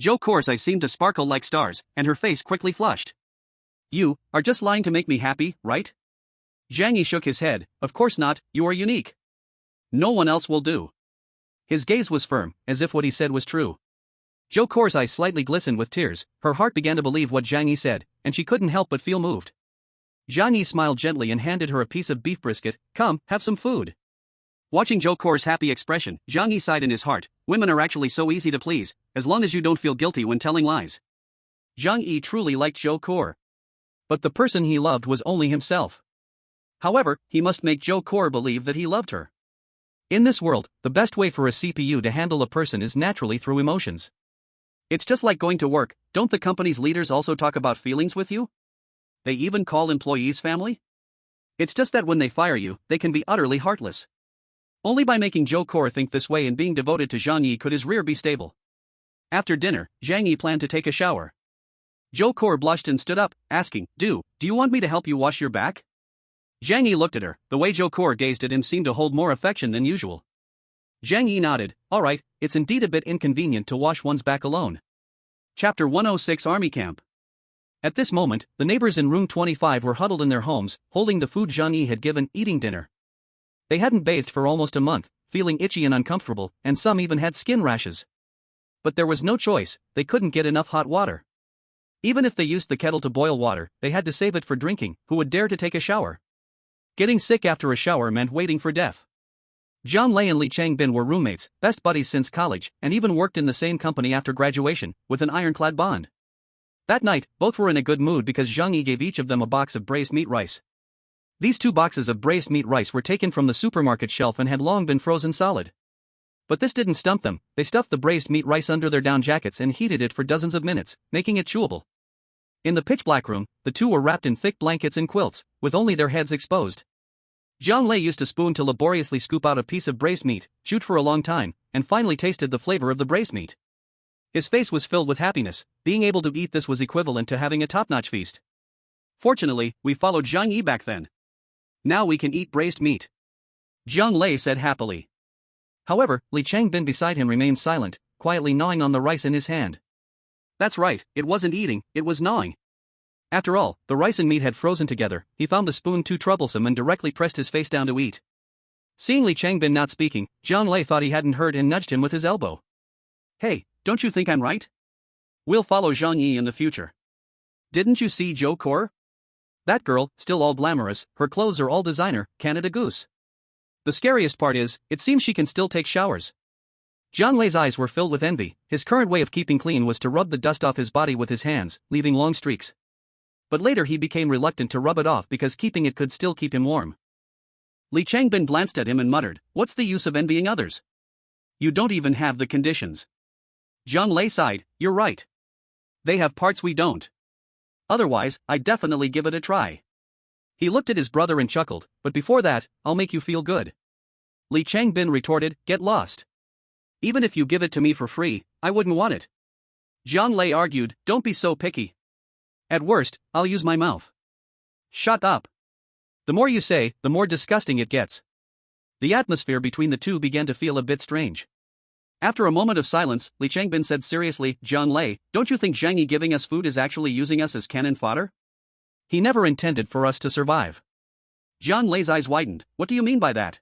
Zhou Kor's eyes seemed to sparkle like stars, and her face quickly flushed. "You are just lying to make me happy, right?" Zhang Yi shook his head, "Of course not, you are unique. No one else will do." His gaze was firm, as if what he said was true. Zhou Kor's eyes slightly glistened with tears, her heart began to believe what Zhang Yi said, and she couldn't help but feel moved. Zhang Yi smiled gently and handed her a piece of beef brisket. "Come, have some food." Watching Zhou Kor's happy expression, Zhang Yi sighed in his heart, women are actually so easy to please, as long as you don't feel guilty when telling lies. Zhang Yi truly liked Zhou Kor. But the person he loved was only himself. However, he must make Zhou Kor believe that he loved her. In this world, the best way for a CPU to handle a person is naturally through emotions. It's just like going to work, don't the company's leaders also talk about feelings with you? They even call employees family? It's just that when they fire you, they can be utterly heartless. Only by making Zhou Kor think this way and being devoted to Zhang Yi could his rear be stable. After dinner, Zhang Yi planned to take a shower. Zhou Kor blushed and stood up, asking, Do you want me to help you wash your back?" Zhang Yi looked at her, the way Zhou Kor gazed at him seemed to hold more affection than usual. Zhang Yi nodded, "All right, it's indeed a bit inconvenient to wash one's back alone." Chapter 106 Army Camp. At this moment, the neighbors in room 25 were huddled in their homes, holding the food Zhang Yi had given, eating dinner. They hadn't bathed for almost a month, feeling itchy and uncomfortable, and some even had skin rashes. But there was no choice, they couldn't get enough hot water. Even if they used the kettle to boil water, they had to save it for drinking. Who would dare to take a shower? Getting sick after a shower meant waiting for death. Zhang Lei and Li Changbin were roommates, best buddies since college, and even worked in the same company after graduation, with an ironclad bond. That night, both were in a good mood because Zhang Yi gave each of them a box of braised meat rice. These 2 boxes of braised meat rice were taken from the supermarket shelf and had long been frozen solid. But this didn't stump them. They stuffed the braised meat rice under their down jackets and heated it for dozens of minutes, making it chewable. In the pitch-black room, the 2 were wrapped in thick blankets and quilts, with only their heads exposed. Zhang Lei used a spoon to laboriously scoop out a piece of braised meat, chewed for a long time, and finally tasted the flavor of the braised meat. His face was filled with happiness. Being able to eat this was equivalent to having a top-notch feast. Fortunately, we followed Zhang Yi back then. Now we can eat braised meat, Zhang Lei said happily. However, Li Changbin beside him remained silent, quietly gnawing on the rice in his hand. That's right, it wasn't eating, it was gnawing. After all, the rice and meat had frozen together. He found the spoon too troublesome and directly pressed his face down to eat. Seeing Li Changbin not speaking, Zhang Lei thought he hadn't heard and nudged him with his elbow. Hey, don't you think I'm right? We'll follow Zhang Yi in the future. Didn't you see Zhou Kor? That girl, still all glamorous, her clothes are all designer, Canada Goose. The scariest part is, it seems she can still take showers. Zhang Lei's eyes were filled with envy. His current way of keeping clean was to rub the dust off his body with his hands, leaving long streaks. But later he became reluctant to rub it off because keeping it could still keep him warm. Li Changbin glanced at him and muttered, "What's the use of envying others? You don't even have the conditions." Zhang Lei sighed, "You're right. They have parts we don't. Otherwise, I'd definitely give it a try." He looked at his brother and chuckled, "But before that, I'll make you feel good." Li Changbin retorted, "Get lost. Even if you give it to me for free, I wouldn't want it." Zhang Lei argued, "Don't be so picky. At worst, I'll use my mouth." "Shut up. The more you say, the more disgusting it gets." The atmosphere between the two began to feel a bit strange. After a moment of silence, Li Changbin said seriously, "Zhang Lei, don't you think Zhang Yi giving us food is actually using us as cannon fodder? He never intended for us to survive." Zhang Lei's eyes widened. "What do you mean by that?"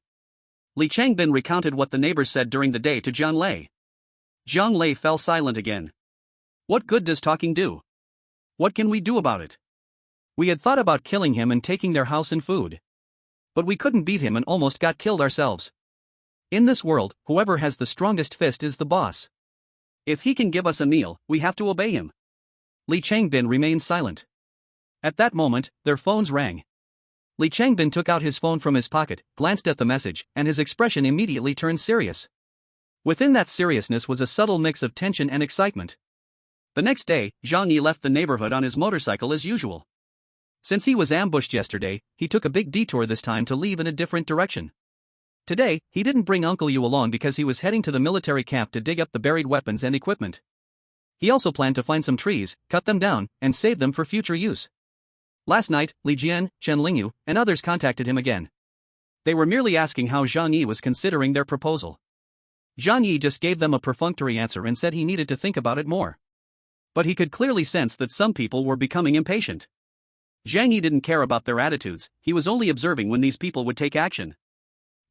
Li Changbin recounted what the neighbors said during the day to Zhang Lei. Zhang Lei fell silent again. What good does talking do? What can we do about it? We had thought about killing him and taking their house and food. But we couldn't beat him and almost got killed ourselves. In this world, whoever has the strongest fist is the boss. If he can give us a meal, we have to obey him. Li Changbin remained silent. At that moment, their phones rang. Li Changbin took out his phone from his pocket, glanced at the message, and his expression immediately turned serious. Within that seriousness was a subtle mix of tension and excitement. The next day, Zhang Yi left the neighborhood on his motorcycle as usual. Since he was ambushed yesterday, he took a big detour this time to leave in a different direction. Today, he didn't bring Uncle Yu along because he was heading to the military camp to dig up the buried weapons and equipment. He also planned to find some trees, cut them down, and save them for future use. Last night, Li Jian, Chen Lingyu, and others contacted him again. They were merely asking how Zhang Yi was considering their proposal. Zhang Yi just gave them a perfunctory answer and said he needed to think about it more. But he could clearly sense that some people were becoming impatient. Zhang Yi didn't care about their attitudes, he was only observing when these people would take action.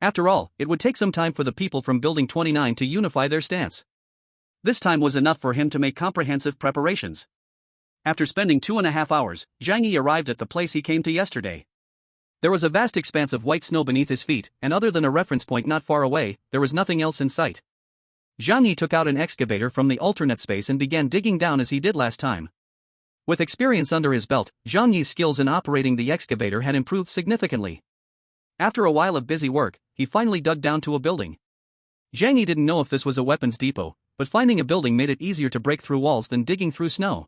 After all, it would take some time for the people from Building 29 to unify their stance. This time was enough for him to make comprehensive preparations. After spending 2.5 hours, Zhang Yi arrived at the place he came to yesterday. There was a vast expanse of white snow beneath his feet, and other than a reference point not far away, there was nothing else in sight. Zhang Yi took out an excavator from the alternate space and began digging down as he did last time. With experience under his belt, Zhang Yi's skills in operating the excavator had improved significantly. After a while of busy work, he finally dug down to a building. Zhang Yi didn't know if this was a weapons depot, but finding a building made it easier to break through walls than digging through snow.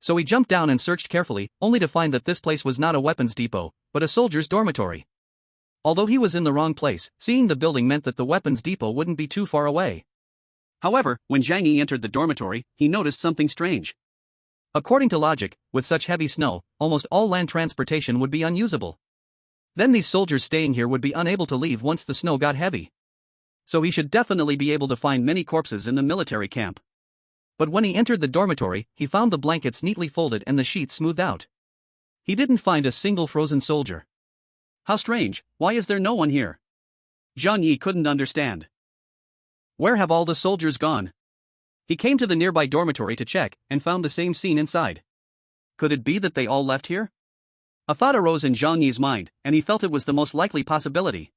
So he jumped down and searched carefully, only to find that this place was not a weapons depot, but a soldier's dormitory. Although he was in the wrong place, seeing the building meant that the weapons depot wouldn't be too far away. However, when Zhang Yi entered the dormitory, he noticed something strange. According to logic, with such heavy snow, almost all land transportation would be unusable. Then these soldiers staying here would be unable to leave once the snow got heavy. So he should definitely be able to find many corpses in the military camp. But when he entered the dormitory, he found the blankets neatly folded and the sheets smoothed out. He didn't find a single frozen soldier. How strange, why is there no one here? Zhang Yi couldn't understand. Where have all the soldiers gone? He came to the nearby dormitory to check, and found the same scene inside. Could it be that they all left here? A thought arose in Zhang Yi's mind, and he felt it was the most likely possibility.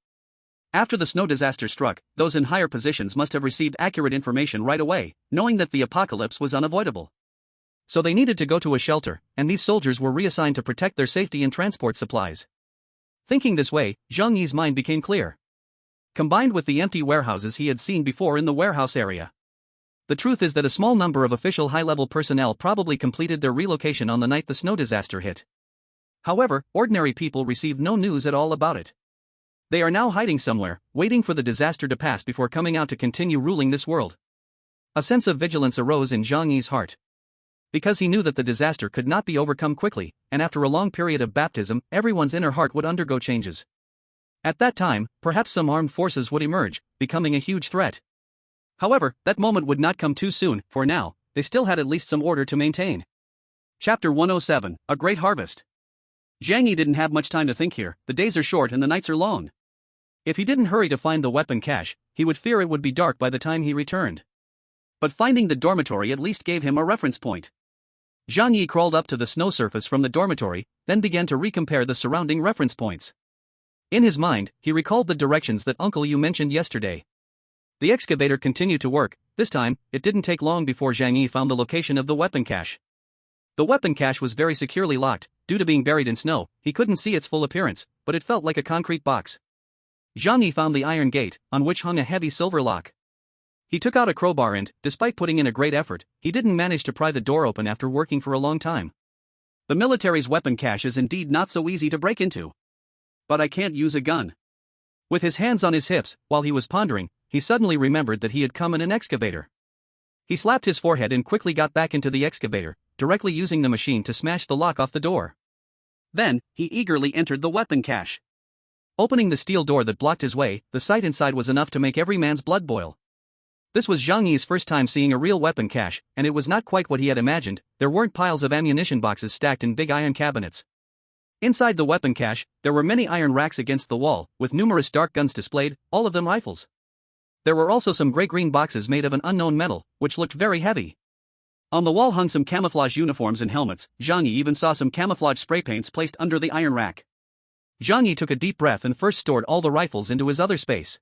After the snow disaster struck, those in higher positions must have received accurate information right away, knowing that the apocalypse was unavoidable. So they needed to go to a shelter, and these soldiers were reassigned to protect their safety and transport supplies. Thinking this way, Zhang Yi's mind became clear. Combined with the empty warehouses he had seen before in the warehouse area. The truth is that a small number of official high-level personnel probably completed their relocation on the night the snow disaster hit. However, ordinary people received no news at all about it. They are now hiding somewhere, waiting for the disaster to pass before coming out to continue ruling this world. A sense of vigilance arose in Zhang Yi's heart. Because he knew that the disaster could not be overcome quickly, and after a long period of baptism, everyone's inner heart would undergo changes. At that time, perhaps some armed forces would emerge, becoming a huge threat. However, that moment would not come too soon, for now, they still had at least some order to maintain. Chapter 107, A Great Harvest. Zhang Yi didn't have much time to think here. The days are short and the nights are long. If he didn't hurry to find the weapon cache, he would fear it would be dark by the time he returned. But finding the dormitory at least gave him a reference point. Zhang Yi crawled up to the snow surface from the dormitory, then began to recompare the surrounding reference points. In his mind, he recalled the directions that Uncle Yu mentioned yesterday. The excavator continued to work. This time, it didn't take long before Zhang Yi found the location of the weapon cache. The weapon cache was very securely locked. Due to being buried in snow, he couldn't see its full appearance, but it felt like a concrete box. Zhang Yi found the iron gate, on which hung a heavy silver lock. He took out a crowbar and, despite putting in a great effort, he didn't manage to pry the door open after working for a long time. The military's weapon cache is indeed not so easy to break into. But I can't use a gun. With his hands on his hips, while he was pondering, he suddenly remembered that he had come in an excavator. He slapped his forehead and quickly got back into the excavator, directly using the machine to smash the lock off the door. Then, he eagerly entered the weapon cache. Opening the steel door that blocked his way, the sight inside was enough to make every man's blood boil. This was Zhang Yi's first time seeing a real weapon cache, and it was not quite what he had imagined. There weren't piles of ammunition boxes stacked in big iron cabinets. Inside the weapon cache, there were many iron racks against the wall, with numerous dark guns displayed, all of them rifles. There were also some gray-green boxes made of an unknown metal, which looked very heavy. On the wall hung some camouflage uniforms and helmets. Zhang Yi even saw some camouflage spray paints placed under the iron rack. Zhang Yi took a deep breath and first stored all the rifles into his other space.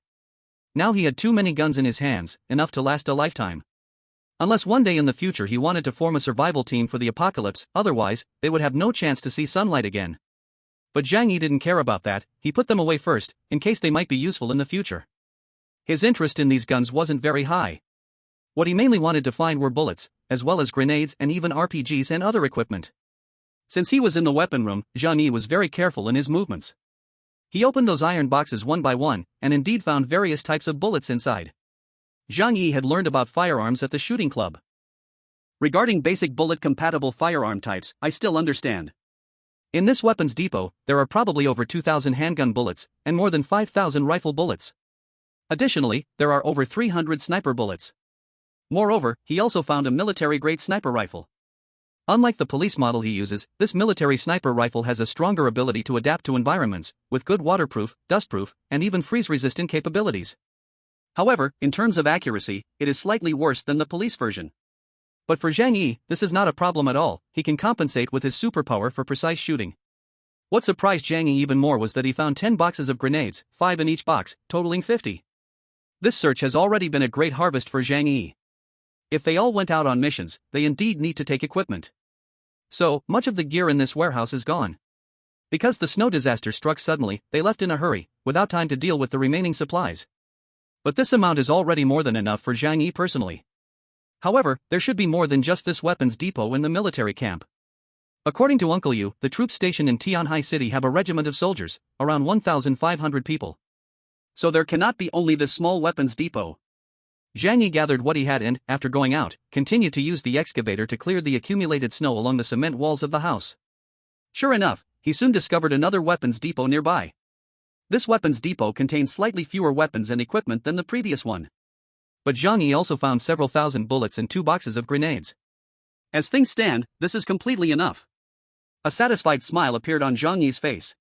Now he had too many guns in his hands, enough to last a lifetime. Unless one day in the future he wanted to form a survival team for the apocalypse, otherwise, they would have no chance to see sunlight again. But Zhang Yi didn't care about that. He put them away first, in case they might be useful in the future. His interest in these guns wasn't very high. What he mainly wanted to find were bullets, as well as grenades and even RPGs and other equipment. Since he was in the weapon room, Zhang Yi was very careful in his movements. He opened those iron boxes one by one, and indeed found various types of bullets inside. Zhang Yi had learned about firearms at the shooting club. Regarding basic bullet-compatible firearm types, I still understand. In this weapons depot, there are probably over 2,000 handgun bullets, and more than 5,000 rifle bullets. Additionally, there are over 300 sniper bullets. Moreover, he also found a military-grade sniper rifle. Unlike the police model he uses, this military sniper rifle has a stronger ability to adapt to environments, with good waterproof, dustproof, and even freeze-resistant capabilities. However, in terms of accuracy, it is slightly worse than the police version. But for Zhang Yi, this is not a problem at all. He can compensate with his superpower for precise shooting. What surprised Zhang Yi even more was that he found 10 boxes of grenades, 5 in each box, totaling 50. This search has already been a great harvest for Zhang Yi. If they all went out on missions, they indeed need to take equipment. So, much of the gear in this warehouse is gone. Because the snow disaster struck suddenly, they left in a hurry, without time to deal with the remaining supplies. But this amount is already more than enough for Zhang Yi personally. However, there should be more than just this weapons depot in the military camp. According to Uncle Yu, the troops stationed in Tianhai City have a regiment of soldiers, around 1,500 people. So there cannot be only this small weapons depot. Zhang Yi gathered what he had and, after going out, continued to use the excavator to clear the accumulated snow along the cement walls of the house. Sure enough, he soon discovered another weapons depot nearby. This weapons depot contains slightly fewer weapons and equipment than the previous one. But Zhang Yi also found several thousand bullets and 2 boxes of grenades. As things stand, this is completely enough. A satisfied smile appeared on Zhang Yi's face.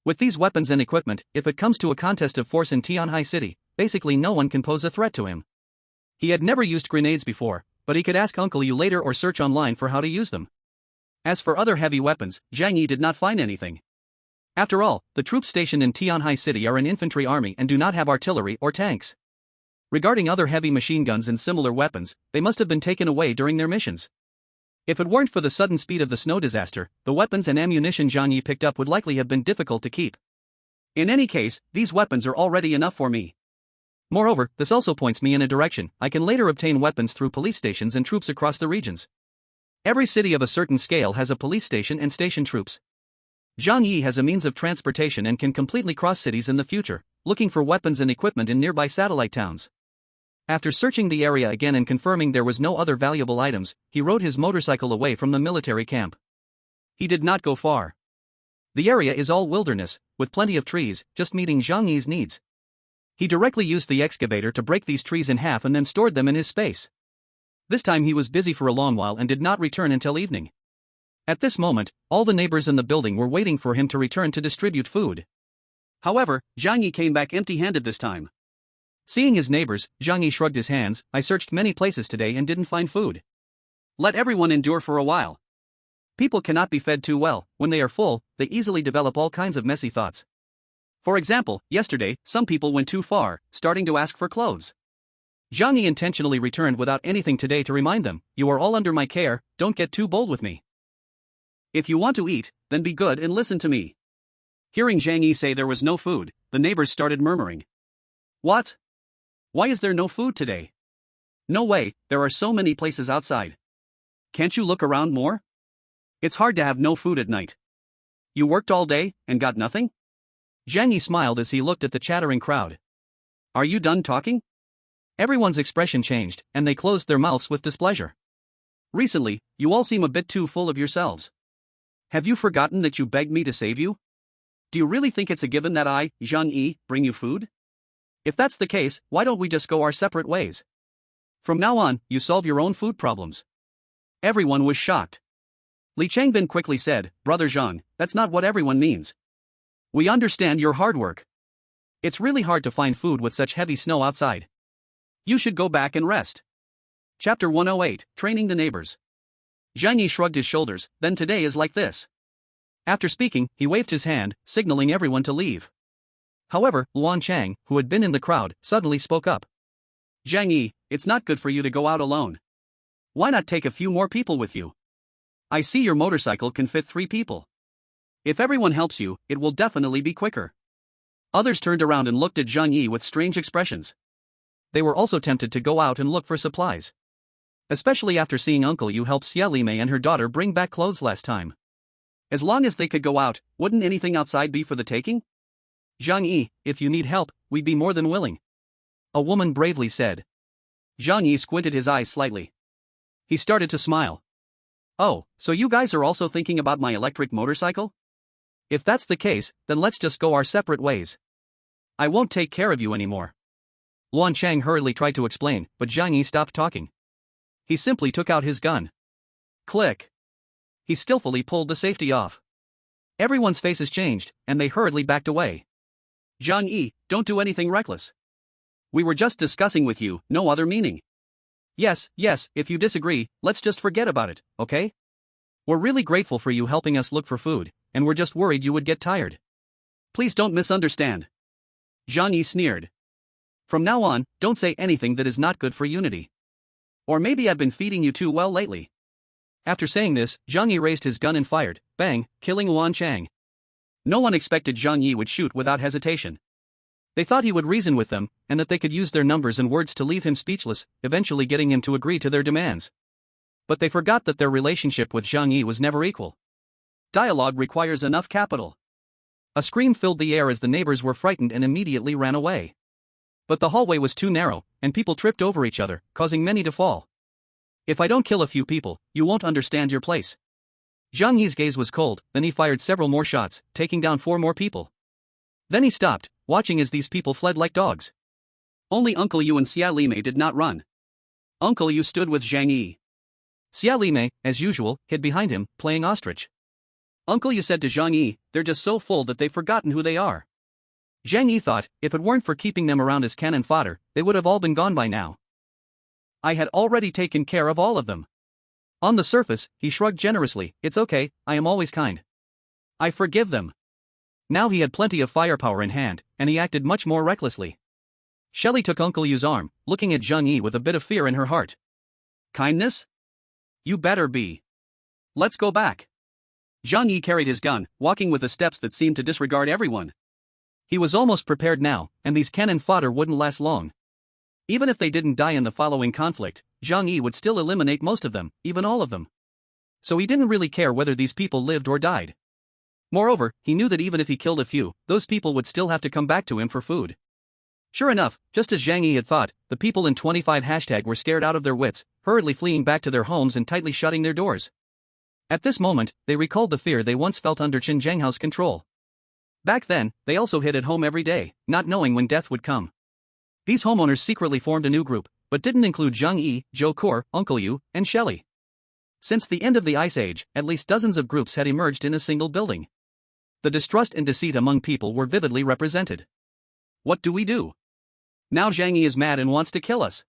With these weapons and equipment, if it comes to a contest of force in Tianhai City, basically no one can pose a threat to him. He had never used grenades before, but he could ask Uncle Yu later or search online for how to use them. As for other heavy weapons, Zhang Yi did not find anything. After all, the troops stationed in Tianhai City are an infantry army and do not have artillery or tanks. Regarding other heavy machine guns and similar weapons, they must have been taken away during their missions. If it weren't for the sudden speed of the snow disaster, the weapons and ammunition Zhang Yi picked up would likely have been difficult to keep. In any case, these weapons are already enough for me. Moreover, this also points me in a direction. I can later obtain weapons through police stations and troops across the regions. Every city of a certain scale has a police station and station troops. Zhang Yi has a means of transportation and can completely cross cities in the future, looking for weapons and equipment in nearby satellite towns. After searching the area again and confirming there was no other valuable items, he rode his motorcycle away from the military camp. He did not go far. The area is all wilderness, with plenty of trees, just meeting Zhang Yi's needs. He directly used the excavator to break these trees in half and then stored them in his space. This time he was busy for a long while and did not return until evening. At this moment, all the neighbors in the building were waiting for him to return to distribute food. However, Zhang Yi came back empty-handed this time. Seeing his neighbors, Zhang Yi shrugged his hands. I searched many places today and didn't find food. Let everyone endure for a while. People cannot be fed too well. When they are full, they easily develop all kinds of messy thoughts. For example, yesterday, some people went too far, starting to ask for clothes. Zhang Yi intentionally returned without anything today to remind them, you are all under my care, don't get too bold with me. If you want to eat, then be good and listen to me. Hearing Zhang Yi say there was no food, the neighbors started murmuring. What? Why is there no food today? No way, there are so many places outside. Can't you look around more? It's hard to have no food at night. You worked all day, and got nothing? Zhang Yi smiled as he looked at the chattering crowd. Are you done talking? Everyone's expression changed, and they closed their mouths with displeasure. Recently, you all seem a bit too full of yourselves. Have you forgotten that you begged me to save you? Do you really think it's a given that I, Zhang Yi, bring you food? If that's the case, why don't we just go our separate ways? From now on, you solve your own food problems. Everyone was shocked. Li Changbin quickly said, Brother Zhang, that's not what everyone means. We understand your hard work. It's really hard to find food with such heavy snow outside. You should go back and rest. Chapter 108, Training the Neighbors. Zhang Yi shrugged his shoulders, then today is like this. After speaking, he waved his hand, signaling everyone to leave. However, Luan Chang, who had been in the crowd, suddenly spoke up. Zhang Yi, it's not good for you to go out alone. Why not take a few more people with you? I see your motorcycle can fit 3 people. If everyone helps you, it will definitely be quicker. Others turned around and looked at Zhang Yi with strange expressions. They were also tempted to go out and look for supplies. Especially after seeing Uncle Yu help Xia Limei and her daughter bring back clothes last time. As long as they could go out, wouldn't anything outside be for the taking? Zhang Yi, if you need help, we'd be more than willing. A woman bravely said. Zhang Yi squinted his eyes slightly. He started to smile. Oh, so you guys are also thinking about my electric motorcycle? If that's the case, then let's just go our separate ways. I won't take care of you anymore. Luan Chang hurriedly tried to explain, but Zhang Yi stopped talking. He simply took out his gun. Click. He skillfully pulled the safety off. Everyone's faces changed, and they hurriedly backed away. Zhang Yi, don't do anything reckless. We were just discussing with you, no other meaning. Yes, if you disagree, let's just forget about it, okay? We're really grateful for you helping us look for food, and we're just worried you would get tired. Please don't misunderstand. Zhang Yi sneered. From now on, don't say anything that is not good for unity. Or maybe I've been feeding you too well lately. After saying this, Zhang Yi raised his gun and fired, bang, killing Luan Chang. No one expected Zhang Yi would shoot without hesitation. They thought he would reason with them, and that they could use their numbers and words to leave him speechless, eventually getting him to agree to their demands. But they forgot that their relationship with Zhang Yi was never equal. Dialogue requires enough capital. A scream filled the air as the neighbors were frightened and immediately ran away. But the hallway was too narrow, and people tripped over each other, causing many to fall. If I don't kill a few people, you won't understand your place. Zhang Yi's gaze was cold, then he fired several more shots, taking down 4 more people. Then he stopped, watching as these people fled like dogs. Only Uncle Yu and Xia Limei did not run. Uncle Yu stood with Zhang Yi. Xia Limei, as usual, hid behind him, playing ostrich. Uncle Yu said to Zhang Yi, they're just so full that they've forgotten who they are. Zhang Yi thought, if it weren't for keeping them around as cannon fodder, they would have all been gone by now. I had already taken care of all of them. On the surface, he shrugged generously, it's okay, I am always kind. I forgive them. Now he had plenty of firepower in hand, and he acted much more recklessly. Shelley took Uncle Yu's arm, looking at Zhang Yi with a bit of fear in her heart. Kindness? You better be. Let's go back. Zhang Yi carried his gun, walking with the steps that seemed to disregard everyone. He was almost prepared now, and these cannon fodder wouldn't last long. Even if they didn't die in the following conflict, Zhang Yi would still eliminate most of them, even all of them. So he didn't really care whether these people lived or died. Moreover, he knew that even if he killed a few, those people would still have to come back to him for food. Sure enough, just as Zhang Yi had thought, the people in 25 hashtag were scared out of their wits, hurriedly fleeing back to their homes and tightly shutting their doors. At this moment, they recalled the fear they once felt under Qin Zhanghao's control. Back then, they also hid at home every day, not knowing when death would come. These homeowners secretly formed a new group, but didn't include Zhang Yi, Zhou Kor, Uncle Yu, and Shelley. Since the end of the Ice Age, at least dozens of groups had emerged in a single building. The distrust and deceit among people were vividly represented. What do we do? Now Zhang Yi is mad and wants to kill us.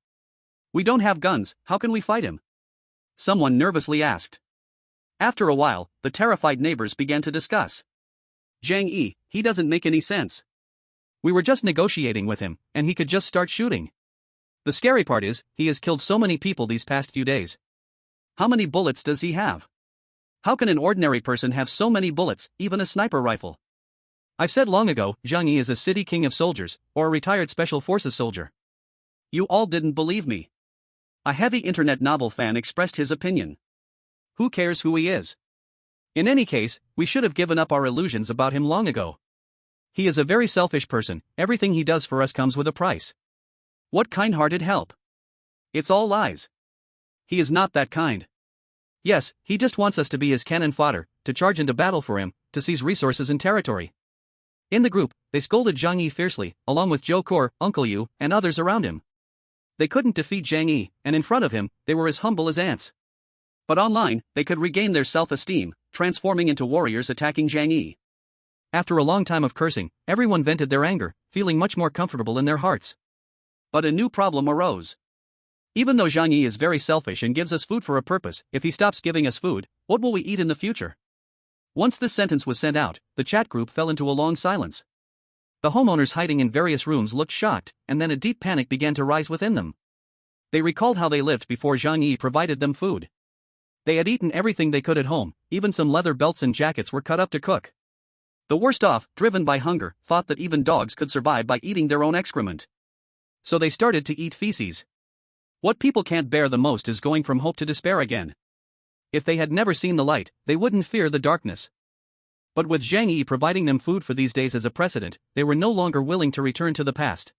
We don't have guns, how can we fight him? Someone nervously asked. After a while, the terrified neighbors began to discuss. Zhang Yi, he doesn't make any sense. We were just negotiating with him, and he could just start shooting. The scary part is, he has killed so many people these past few days. How many bullets does he have? How can an ordinary person have so many bullets, even a sniper rifle? I've said long ago, Zhang Yi is a city king of soldiers, or a retired special forces soldier. You all didn't believe me. A heavy internet novel fan expressed his opinion. Who cares who he is? In any case, we should have given up our illusions about him long ago. He is a very selfish person, everything he does for us comes with a price. What kind-hearted help? It's all lies. He is not that kind. Yes, he just wants us to be his cannon fodder, to charge into battle for him, to seize resources and territory. In the group, they scolded Zhang Yi fiercely, along with Zhou Kor, Uncle Yu, and others around him. They couldn't defeat Zhang Yi, and in front of him, they were as humble as ants. But online, they could regain their self-esteem, transforming into warriors attacking Zhang Yi. After a long time of cursing, everyone vented their anger, feeling much more comfortable in their hearts. But a new problem arose. Even though Zhang Yi is very selfish and gives us food for a purpose, if he stops giving us food, what will we eat in the future? Once this sentence was sent out, the chat group fell into a long silence. The homeowners hiding in various rooms looked shocked, and then a deep panic began to rise within them. They recalled how they lived before Zhang Yi provided them food. They had eaten everything they could at home, even some leather belts and jackets were cut up to cook. The worst off, driven by hunger, thought that even dogs could survive by eating their own excrement. So they started to eat feces. What people can't bear the most is going from hope to despair again. If they had never seen the light, they wouldn't fear the darkness. But with Zhang Yi providing them food for these days as a precedent, they were no longer willing to return to the past.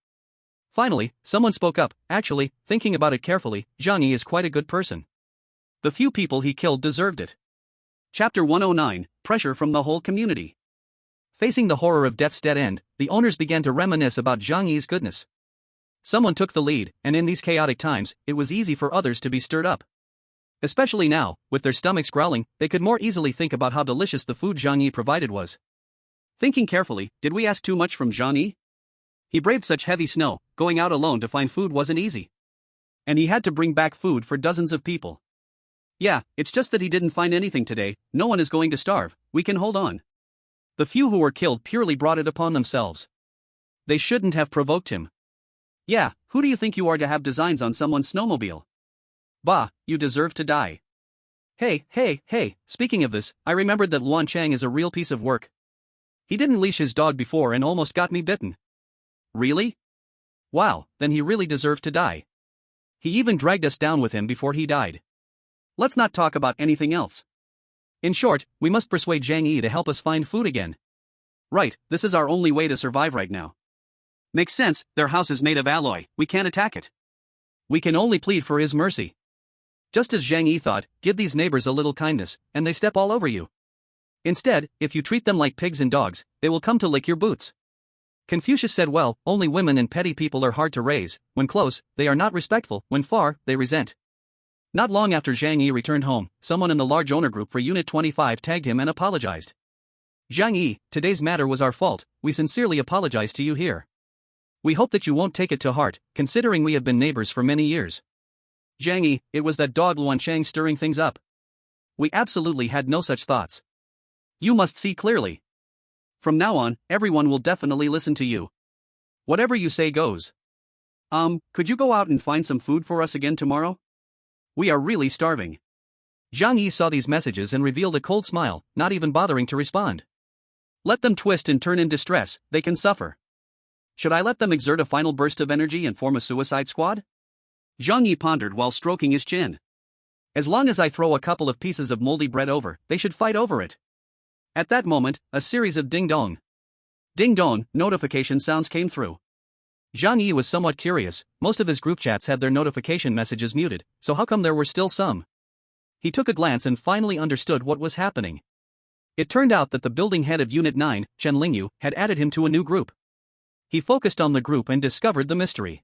Finally, someone spoke up. Actually, thinking about it carefully, Zhang Yi is quite a good person. The few people he killed deserved it. Chapter 109, Pressure from the Whole Community. Facing the horror of death's dead end, the owners began to reminisce about Zhang Yi's goodness. Someone took the lead, and in these chaotic times, it was easy for others to be stirred up. Especially now, with their stomachs growling, they could more easily think about how delicious the food Zhang Yi provided was. Thinking carefully, did we ask too much from Zhang Yi? He braved such heavy snow, going out alone to find food wasn't easy. And he had to bring back food for dozens of people. Yeah, it's just that he didn't find anything today, no one is going to starve, we can hold on. The few who were killed purely brought it upon themselves. They shouldn't have provoked him. Yeah, who do you think you are to have designs on someone's snowmobile? Bah, you deserve to die. Hey, speaking of this, I remembered that Luan Chang is a real piece of work. He didn't leash his dog before and almost got me bitten. Really? Wow, then he really deserved to die. He even dragged us down with him before he died. Let's not talk about anything else. In short, we must persuade Zhang Yi to help us find food again. Right, this is our only way to survive right now. Makes sense, their house is made of alloy, we can't attack it. We can only plead for his mercy. Just as Zhang Yi thought, give these neighbors a little kindness, and they step all over you. Instead, if you treat them like pigs and dogs, they will come to lick your boots. Confucius said well, only women and petty people are hard to raise, when close, they are not respectful, when far, they resent. Not long after Zhang Yi returned home, someone in the large owner group for Unit 25 tagged him and apologized. Zhang Yi, today's matter was our fault, we sincerely apologize to you here. We hope that you won't take it to heart, considering we have been neighbors for many years. Zhang Yi, it was that dog Luan Chang stirring things up. We absolutely had no such thoughts. You must see clearly. From now on, everyone will definitely listen to you. Whatever you say goes. Could you go out and find some food for us again tomorrow? We are really starving. Zhang Yi saw these messages and revealed a cold smile, not even bothering to respond. Let them twist and turn in distress, they can suffer. Should I let them exert a final burst of energy and form a suicide squad? Zhang Yi pondered while stroking his chin. As long as I throw a couple of pieces of moldy bread over, they should fight over it. At that moment, a series of ding-dong notification sounds came through. Zhang Yi was somewhat curious. Most of his group chats had their notification messages muted, so how come there were still some? He took a glance and finally understood what was happening. It turned out that the building head of Unit 9, Chen Lingyu, had added him to a new group. He focused on the group and discovered the mystery.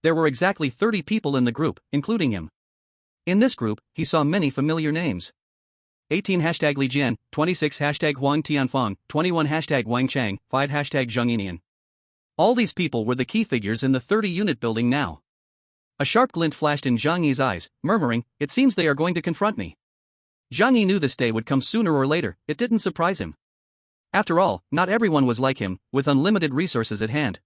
There were exactly 30 people in the group, including him. In this group, he saw many familiar names. 18 Li Jian, 26 Huang Tianfang, 21 Wang Chang, 5 Zhang Yi. All these people were the key figures in the 30-unit building now. A sharp glint flashed in Zhang Yi's eyes, murmuring, "It seems they are going to confront me." Zhang Yi knew this day would come sooner or later. It didn't surprise him. After all, not everyone was like him, with unlimited resources at hand.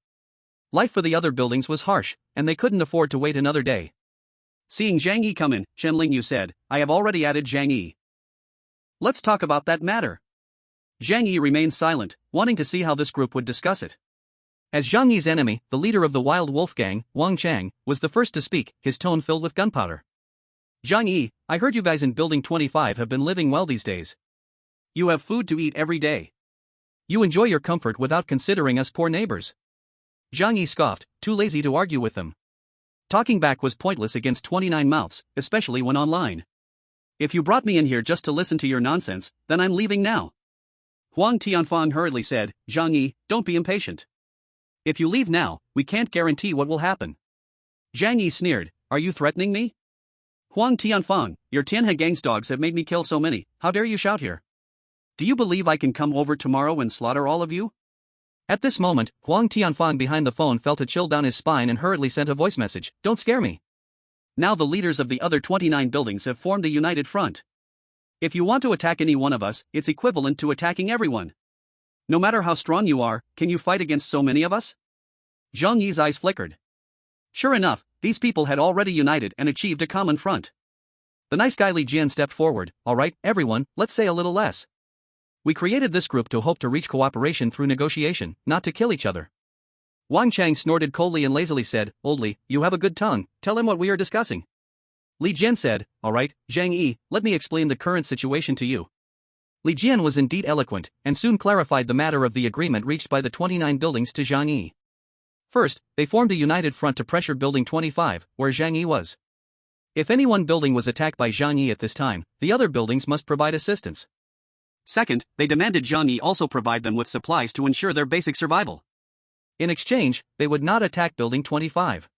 Life for the other buildings was harsh, and they couldn't afford to wait another day. Seeing Zhang Yi come in, Chen Lingyu said, "I have already added Zhang Yi. Let's talk about that matter." Zhang Yi remained silent, wanting to see how this group would discuss it. As Zhang Yi's enemy, the leader of the Wild Wolf Gang, Wang Chang, was the first to speak, his tone filled with gunpowder. "Zhang Yi, I heard you guys in Building 25 have been living well these days. You have food to eat every day. You enjoy your comfort without considering us poor neighbors." Zhang Yi scoffed, too lazy to argue with them. Talking back was pointless against 29 mouths, especially when online. "If you brought me in here just to listen to your nonsense, then I'm leaving now." Huang Tianfang hurriedly said, "Zhang Yi, don't be impatient. If you leave now, we can't guarantee what will happen." Zhang Yi sneered, "Are you threatening me?" "Huang Tianfang, your Tianhe gang's dogs have made me kill so many, how dare you shout here? Do you believe I can come over tomorrow and slaughter all of you?" At this moment, Huang Tianfang behind the phone felt a chill down his spine and hurriedly sent a voice message, "Don't scare me. Now the leaders of the other 29 buildings have formed a united front. If you want to attack any one of us, it's equivalent to attacking everyone. No matter how strong you are, can you fight against so many of us?" Zhang Yi's eyes flickered. Sure enough, these people had already united and achieved a common front. The nice guy Li Jian stepped forward. "Alright, everyone, let's say a little less. We created this group to hope to reach cooperation through negotiation, not to kill each other." Wang Chang snorted coldly and lazily said, "Old Li, you have a good tongue, tell him what we are discussing." Li Jian said, "Alright, Zhang Yi, let me explain the current situation to you." Li Jian was indeed eloquent, and soon clarified the matter of the agreement reached by the 29 buildings to Zhang Yi. First, they formed a united front to pressure Building 25, where Zhang Yi was. If any one building was attacked by Zhang Yi at this time, the other buildings must provide assistance. Second, they demanded Zhang Yi also provide them with supplies to ensure their basic survival. In exchange, they would not attack Building 25.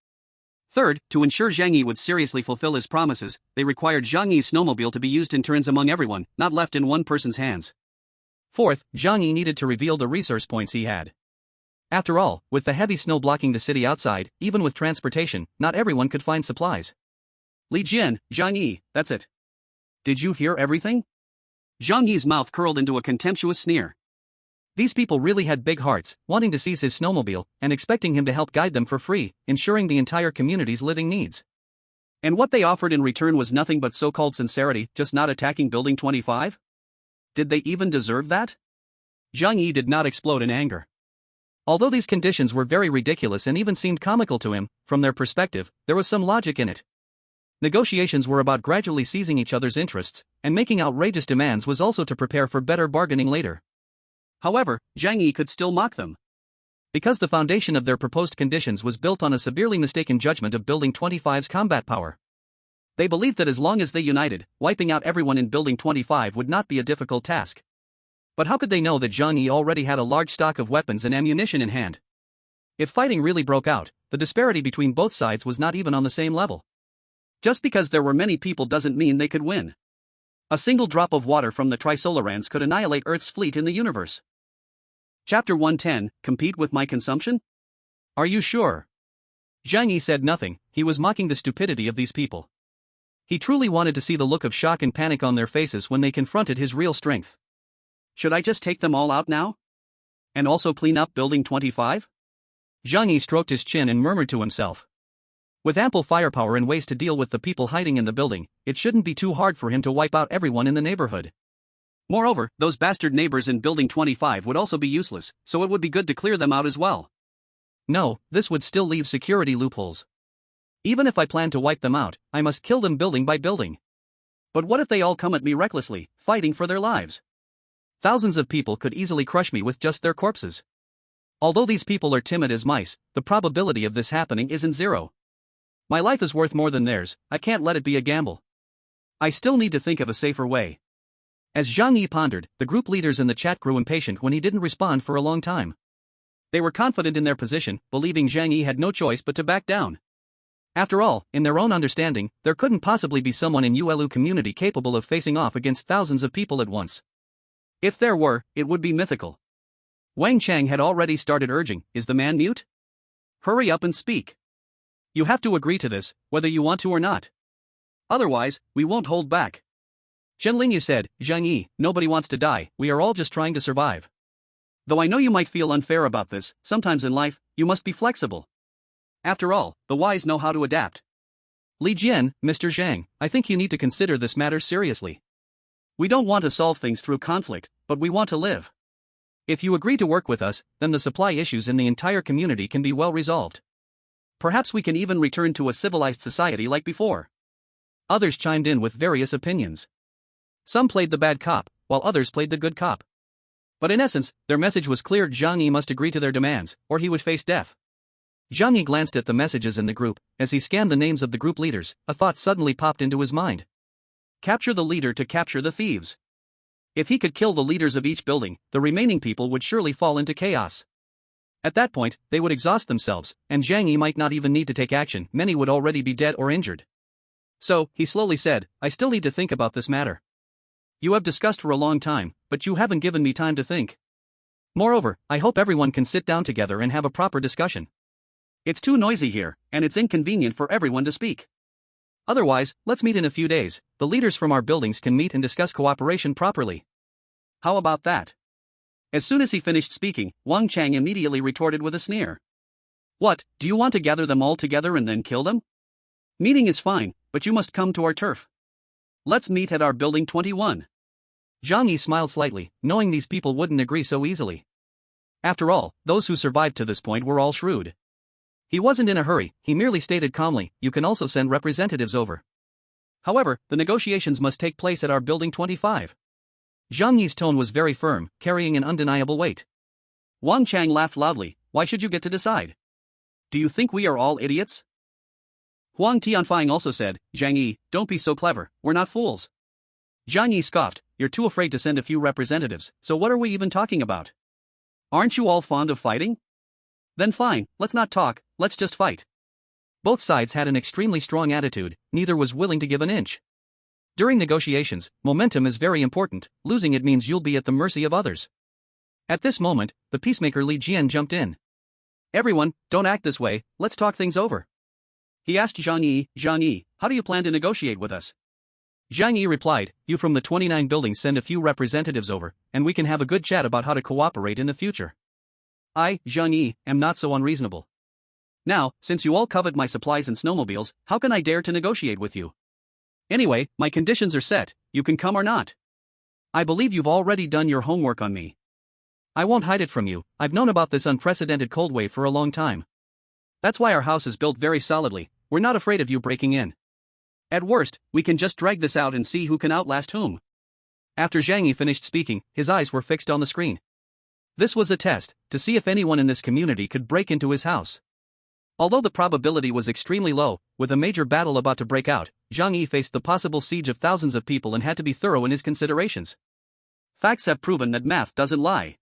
Third, to ensure Zhang Yi would seriously fulfill his promises, they required Zhang Yi's snowmobile to be used in turns among everyone, not left in one person's hands. Fourth, Zhang Yi needed to reveal the resource points he had. After all, with the heavy snow blocking the city outside, even with transportation, not everyone could find supplies. "Li Jian, Zhang Yi, that's it. Did you hear everything?" Zhang Yi's mouth curled into a contemptuous sneer. These people really had big hearts, wanting to seize his snowmobile, and expecting him to help guide them for free, ensuring the entire community's living needs. And what they offered in return was nothing but so-called sincerity, just not attacking Building 25? Did they even deserve that? Zhang Yi did not explode in anger. Although these conditions were very ridiculous and even seemed comical to him, from their perspective, there was some logic in it. Negotiations were about gradually seizing each other's interests, and making outrageous demands was also to prepare for better bargaining later. However, Zhang Yi could still mock them. Because the foundation of their proposed conditions was built on a severely mistaken judgment of Building 25's combat power. They believed that as long as they united, wiping out everyone in Building 25 would not be a difficult task. But how could they know that Zhang Yi already had a large stock of weapons and ammunition in hand? If fighting really broke out, the disparity between both sides was not even on the same level. Just because there were many people doesn't mean they could win. A single drop of water from the Trisolarans could annihilate Earth's fleet in the universe. Chapter 110, Compete with my consumption? Are you sure? Zhang Yi said nothing. He was mocking the stupidity of these people. He truly wanted to see the look of shock and panic on their faces when they confronted his real strength. Should I just take them all out now? And also clean up Building 25? Zhang Yi stroked his chin and murmured to himself. With ample firepower and ways to deal with the people hiding in the building, it shouldn't be too hard for him to wipe out everyone in the neighborhood. Moreover, those bastard neighbors in Building 25 would also be useless, so it would be good to clear them out as well. No, this would still leave security loopholes. Even if I plan to wipe them out, I must kill them building by building. But what if they all come at me recklessly, fighting for their lives? Thousands of people could easily crush me with just their corpses. Although these people are timid as mice, the probability of this happening isn't zero. My life is worth more than theirs, I can't let it be a gamble. I still need to think of a safer way. As Zhang Yi pondered, the group leaders in the chat grew impatient when he didn't respond for a long time. They were confident in their position, believing Zhang Yi had no choice but to back down. After all, in their own understanding, there couldn't possibly be someone in Yuelu community capable of facing off against thousands of people at once. If there were, it would be mythical. Wang Chang had already started urging, "Is the man mute? Hurry up and speak. You have to agree to this, whether you want to or not. Otherwise, we won't hold back." Zhen Lingyu said, "Zhang Yi, nobody wants to die, we are all just trying to survive. Though I know you might feel unfair about this, sometimes in life, you must be flexible. After all, the wise know how to adapt." Li Jian, Mr. Zhang, I think you need to consider this matter seriously. We don't want to solve things through conflict, but we want to live. If you agree to work with us, then the supply issues in the entire community can be well resolved. Perhaps we can even return to a civilized society like before. Others chimed in with various opinions. Some played the bad cop, while others played the good cop. But in essence, their message was clear: Zhang Yi must agree to their demands, or he would face death. Zhang Yi glanced at the messages in the group. As he scanned the names of the group leaders, a thought suddenly popped into his mind. Capture the leader to capture the thieves. If he could kill the leaders of each building, the remaining people would surely fall into chaos. At that point, they would exhaust themselves, and Zhang Yi might not even need to take action, many would already be dead or injured. So, he slowly said, "I still need to think about this matter. You have discussed for a long time, but you haven't given me time to think. Moreover, I hope everyone can sit down together and have a proper discussion. It's too noisy here, and it's inconvenient for everyone to speak. Otherwise, let's meet in a few days, the leaders from our buildings can meet and discuss cooperation properly. How about that?" As soon as he finished speaking, Wang Chang immediately retorted with a sneer. "What, do you want to gather them all together and then kill them? Meeting is fine, but you must come to our turf. Let's meet at our building 21. Zhang Yi smiled slightly, knowing these people wouldn't agree so easily. After all, those who survived to this point were all shrewd. He wasn't in a hurry, he merely stated calmly, "You can also send representatives over. However, the negotiations must take place at our building 25. Zhang Yi's tone was very firm, carrying an undeniable weight. Wang Chang laughed loudly. "Why should you get to decide? Do you think we are all idiots?" Huang Tianfang also said, "Zhang Yi, don't be so clever, we're not fools." Zhang Yi scoffed, "You're too afraid to send a few representatives, so what are we even talking about? Aren't you all fond of fighting? Then fine, let's not talk, let's just fight." Both sides had an extremely strong attitude, neither was willing to give an inch. During negotiations, momentum is very important, losing it means you'll be at the mercy of others. At this moment, the peacemaker Li Jian jumped in. "Everyone, don't act this way, let's talk things over." He asked Zhang Yi, "How do you plan to negotiate with us?" Zhang Yi replied, "You from the 29 buildings send a few representatives over, and we can have a good chat about how to cooperate in the future. I, Zhang Yi, am not so unreasonable. Now, since you all covet my supplies and snowmobiles, how can I dare to negotiate with you? Anyway, my conditions are set, you can come or not. I believe you've already done your homework on me. I won't hide it from you, I've known about this unprecedented cold wave for a long time. That's why our house is built very solidly, we're not afraid of you breaking in. At worst, we can just drag this out and see who can outlast whom." After Zhang Yi finished speaking, his eyes were fixed on the screen. This was a test, to see if anyone in this community could break into his house. Although the probability was extremely low, with a major battle about to break out, Zhang Yi faced the possible siege of thousands of people and had to be thorough in his considerations. Facts have proven that math doesn't lie.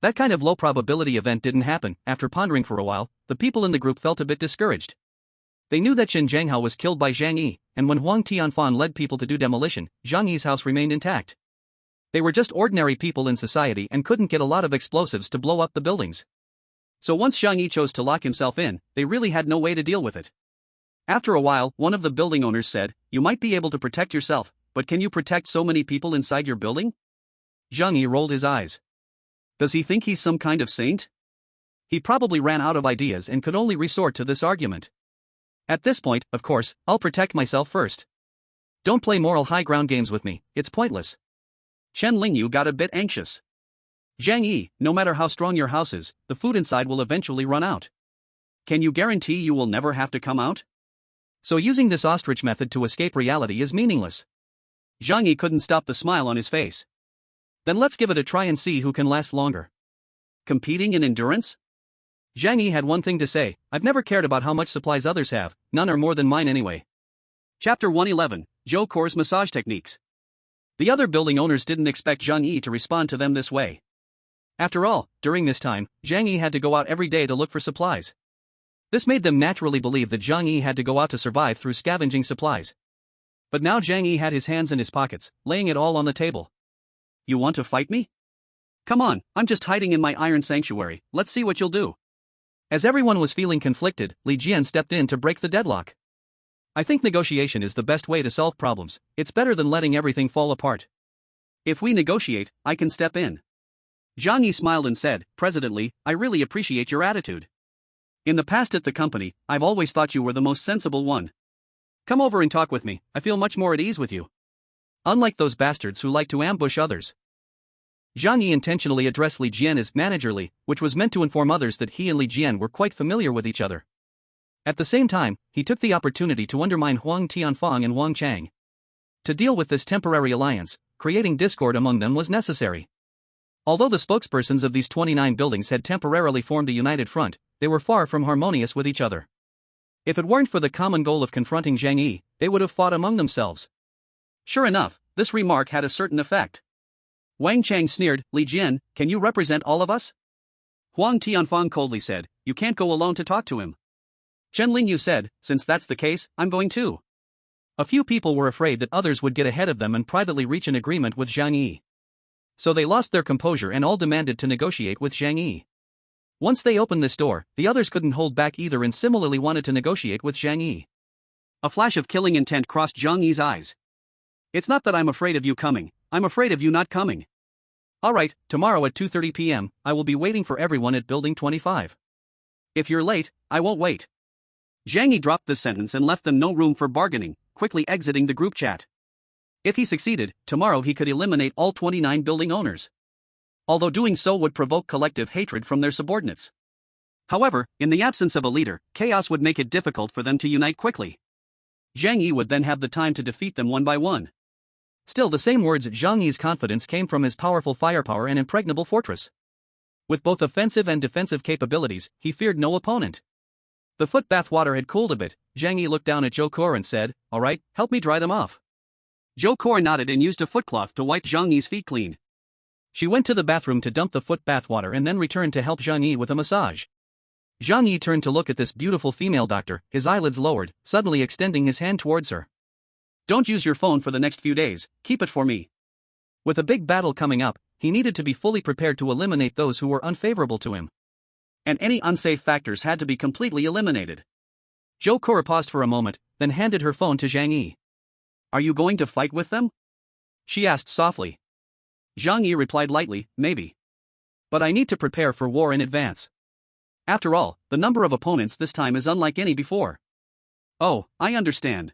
That kind of low probability event didn't happen. After pondering for a while, the people in the group felt a bit discouraged. They knew that Xin Zhanghao was killed by Zhang Yi, and when Huang Tianfan led people to do demolition, Zhang Yi's house remained intact. They were just ordinary people in society and couldn't get a lot of explosives to blow up the buildings. So once Zhang Yi chose to lock himself in, they really had no way to deal with it. After a while, one of the building owners said, "You might be able to protect yourself, but can you protect so many people inside your building?" Zhang Yi rolled his eyes. Does he think he's some kind of saint? He probably ran out of ideas and could only resort to this argument. At this point, of course, I'll protect myself first. Don't play moral high ground games with me, it's pointless. Chen Lingyu got a bit anxious. Zhang Yi, no matter how strong your house is, the food inside will eventually run out. Can you guarantee you will never have to come out? So using this ostrich method to escape reality is meaningless. Zhang Yi couldn't stop the smile on his face. Then let's give it a try and see who can last longer. Competing in endurance? Zhang Yi had one thing to say: I've never cared about how much supplies others have, none are more than mine anyway. Chapter 111, Zhou Kor's Massage Techniques. The other building owners didn't expect Zhang Yi to respond to them this way. After all, during this time, Zhang Yi had to go out every day to look for supplies. This made them naturally believe that Zhang Yi had to go out to survive through scavenging supplies. But now Zhang Yi had his hands in his pockets, laying it all on the table. You want to fight me? Come on, I'm just hiding in my iron sanctuary, let's see what you'll do. As everyone was feeling conflicted, Li Jian stepped in to break the deadlock. I think negotiation is the best way to solve problems, it's better than letting everything fall apart. If we negotiate, I can step in. Zhang Yi smiled and said, President Li, I really appreciate your attitude. In the past at the company, I've always thought you were the most sensible one. Come over and talk with me, I feel much more at ease with you. Unlike those bastards who like to ambush others. Zhang Yi intentionally addressed Li Jian as Manager Li, which was meant to inform others that he and Li Jian were quite familiar with each other. At the same time, he took the opportunity to undermine Huang Tianfang and Wang Chang. To deal with this temporary alliance, creating discord among them was necessary. Although the spokespersons of these 29 buildings had temporarily formed a united front, they were far from harmonious with each other. If it weren't for the common goal of confronting Zhang Yi, they would have fought among themselves. Sure enough, this remark had a certain effect. Wang Chang sneered, Li Jian, can you represent all of us? Huang Tianfang coldly said, you can't go alone to talk to him. Chen Lingyu said, since that's the case, I'm going too. A few people were afraid that others would get ahead of them and privately reach an agreement with Zhang Yi. So they lost their composure and all demanded to negotiate with Zhang Yi. Once they opened this door, the others couldn't hold back either and similarly wanted to negotiate with Zhang Yi. A flash of killing intent crossed Zhang Yi's eyes. It's not that I'm afraid of you coming, I'm afraid of you not coming. Alright, tomorrow at 2:30 p.m., I will be waiting for everyone at Building 25. If you're late, I won't wait. Zhang Yi dropped this sentence and left them no room for bargaining, quickly exiting the group chat. If he succeeded, tomorrow he could eliminate all 29 building owners. Although doing so would provoke collective hatred from their subordinates. However, in the absence of a leader, chaos would make it difficult for them to unite quickly. Zhang Yi would then have the time to defeat them one by one. Still, the same words Zhang Yi's confidence came from his powerful firepower and impregnable fortress. With both offensive and defensive capabilities, he feared no opponent. The foot bath water had cooled a bit. Zhang Yi looked down at Zhou Kor and said, alright, help me dry them off. Zhou Kor nodded and used a footcloth to wipe Zhang Yi's feet clean. She went to the bathroom to dump the foot bath water and then returned to help Zhang Yi with a massage. Zhang Yi turned to look at this beautiful female doctor, his eyelids lowered, suddenly extending his hand towards her. Don't use your phone for the next few days, keep it for me. With a big battle coming up, he needed to be fully prepared to eliminate those who were unfavorable to him. And any unsafe factors had to be completely eliminated. Zhou Kor paused for a moment, then handed her phone to Zhang Yi. Are you going to fight with them? She asked softly. Zhang Yi replied lightly, maybe. But I need to prepare for war in advance. After all, the number of opponents this time is unlike any before. Oh, I understand.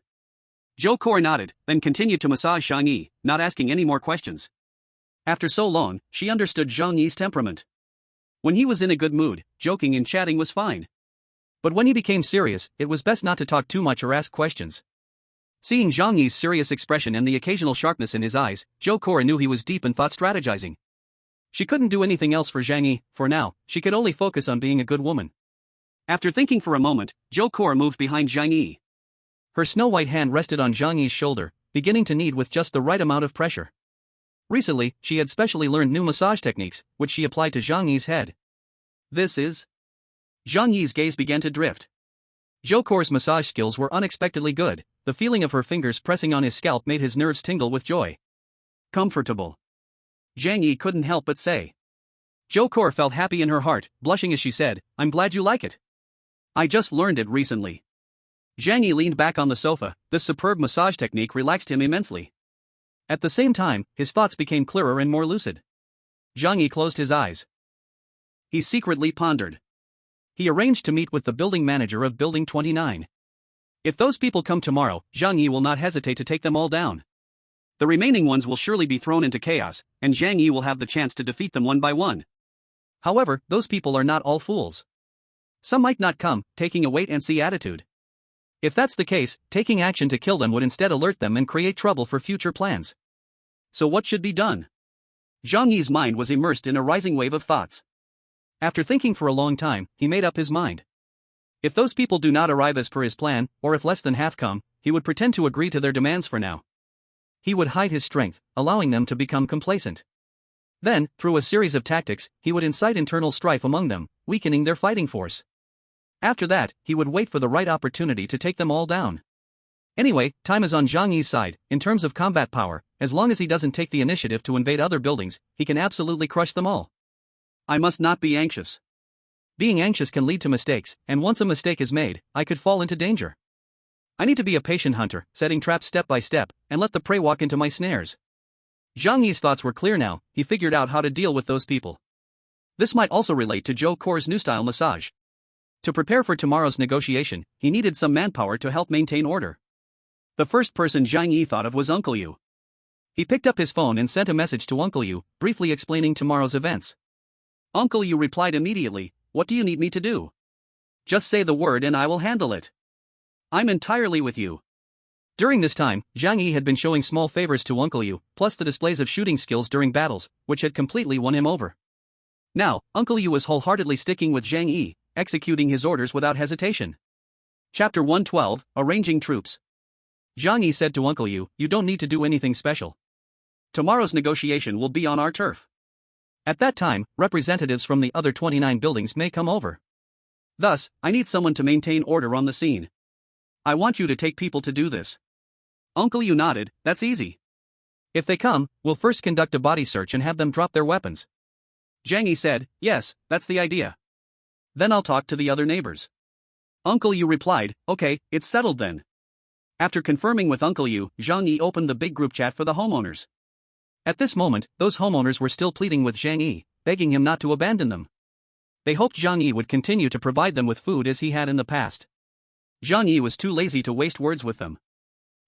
Zhou Kor nodded, then continued to massage Zhang Yi, not asking any more questions. After so long, she understood Zhang Yi's temperament. When he was in a good mood, joking and chatting was fine. But when he became serious, it was best not to talk too much or ask questions. Seeing Zhang Yi's serious expression and the occasional sharpness in his eyes, Zhou Kor knew he was deep in thought strategizing. She couldn't do anything else for Zhang Yi, for now, she could only focus on being a good woman. After thinking for a moment, Zhou Kor moved behind Zhang Yi. Her snow-white hand rested on Zhang Yi's shoulder, beginning to knead with just the right amount of pressure. Recently, she had specially learned new massage techniques, which she applied to Zhang Yi's head. This is... Zhang Yi's gaze began to drift. Zhou Kor's massage skills were unexpectedly good, the feeling of her fingers pressing on his scalp made his nerves tingle with joy. Comfortable. Zhang Yi couldn't help but say. Zhou Kor felt happy in her heart, blushing as she said, I'm glad you like it. I just learned it recently. Zhang Yi leaned back on the sofa, this superb massage technique relaxed him immensely. At the same time, his thoughts became clearer and more lucid. Zhang Yi closed his eyes. He secretly pondered. He arranged to meet with the building manager of Building 29. If those people come tomorrow, Zhang Yi will not hesitate to take them all down. The remaining ones will surely be thrown into chaos, and Zhang Yi will have the chance to defeat them one by one. However, those people are not all fools. Some might not come, taking a wait-and-see attitude. If that's the case, taking action to kill them would instead alert them and create trouble for future plans. So what should be done? Zhang Yi's mind was immersed in a rising wave of thoughts. After thinking for a long time, he made up his mind. If those people do not arrive as per his plan, or if less than half come, he would pretend to agree to their demands for now. He would hide his strength, allowing them to become complacent. Then, through a series of tactics, he would incite internal strife among them, weakening their fighting force. After that, he would wait for the right opportunity to take them all down. Anyway, time is on Zhang Yi's side. In terms of combat power, as long as he doesn't take the initiative to invade other buildings, he can absolutely crush them all. I must not be anxious. Being anxious can lead to mistakes, and once a mistake is made, I could fall into danger. I need to be a patient hunter, setting traps step by step, and let the prey walk into my snares. Zhang Yi's thoughts were clear now. He figured out how to deal with those people. This might also relate to Zhou Kor's new style massage. To prepare for tomorrow's negotiation, he needed some manpower to help maintain order. The first person Zhang Yi thought of was Uncle Yu. He picked up his phone and sent a message to Uncle Yu, briefly explaining tomorrow's events. Uncle Yu replied immediately, "What do you need me to do? Just say the word and I will handle it. I'm entirely with you." During this time, Zhang Yi had been showing small favors to Uncle Yu, plus the displays of shooting skills during battles, which had completely won him over. Now, Uncle Yu was wholeheartedly sticking with Zhang Yi, executing his orders without hesitation. Chapter 112, Arranging Troops. Zhang Yi said to Uncle Yu, "You don't need to do anything special. Tomorrow's negotiation will be on our turf. At that time, representatives from the other 29 buildings may come over. Thus, I need someone to maintain order on the scene. I want you to take people to do this." Uncle Yu nodded. "That's easy. If they come, we'll first conduct a body search and have them drop their weapons." Zhang Yi said, "Yes, that's the idea. Then I'll talk to the other neighbors." Uncle Yu replied, "Okay, it's settled then." After confirming with Uncle Yu, Zhang Yi opened the big group chat for the homeowners. At this moment, those homeowners were still pleading with Zhang Yi, begging him not to abandon them. They hoped Zhang Yi would continue to provide them with food as he had in the past. Zhang Yi was too lazy to waste words with them.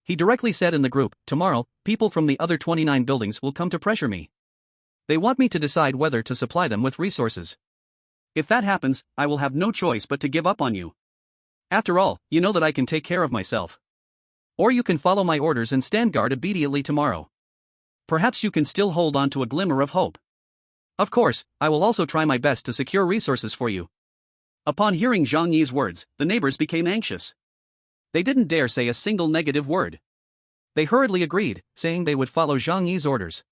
He directly said in the group, "Tomorrow, people from the other 29 buildings will come to pressure me. They want me to decide whether to supply them with resources. If that happens, I will have no choice but to give up on you. After all, you know that I can take care of myself. Or you can follow my orders and stand guard obediently tomorrow. Perhaps you can still hold on to a glimmer of hope. Of course, I will also try my best to secure resources for you." Upon hearing Zhang Yi's words, the neighbors became anxious. They didn't dare say a single negative word. They hurriedly agreed, saying they would follow Zhang Yi's orders.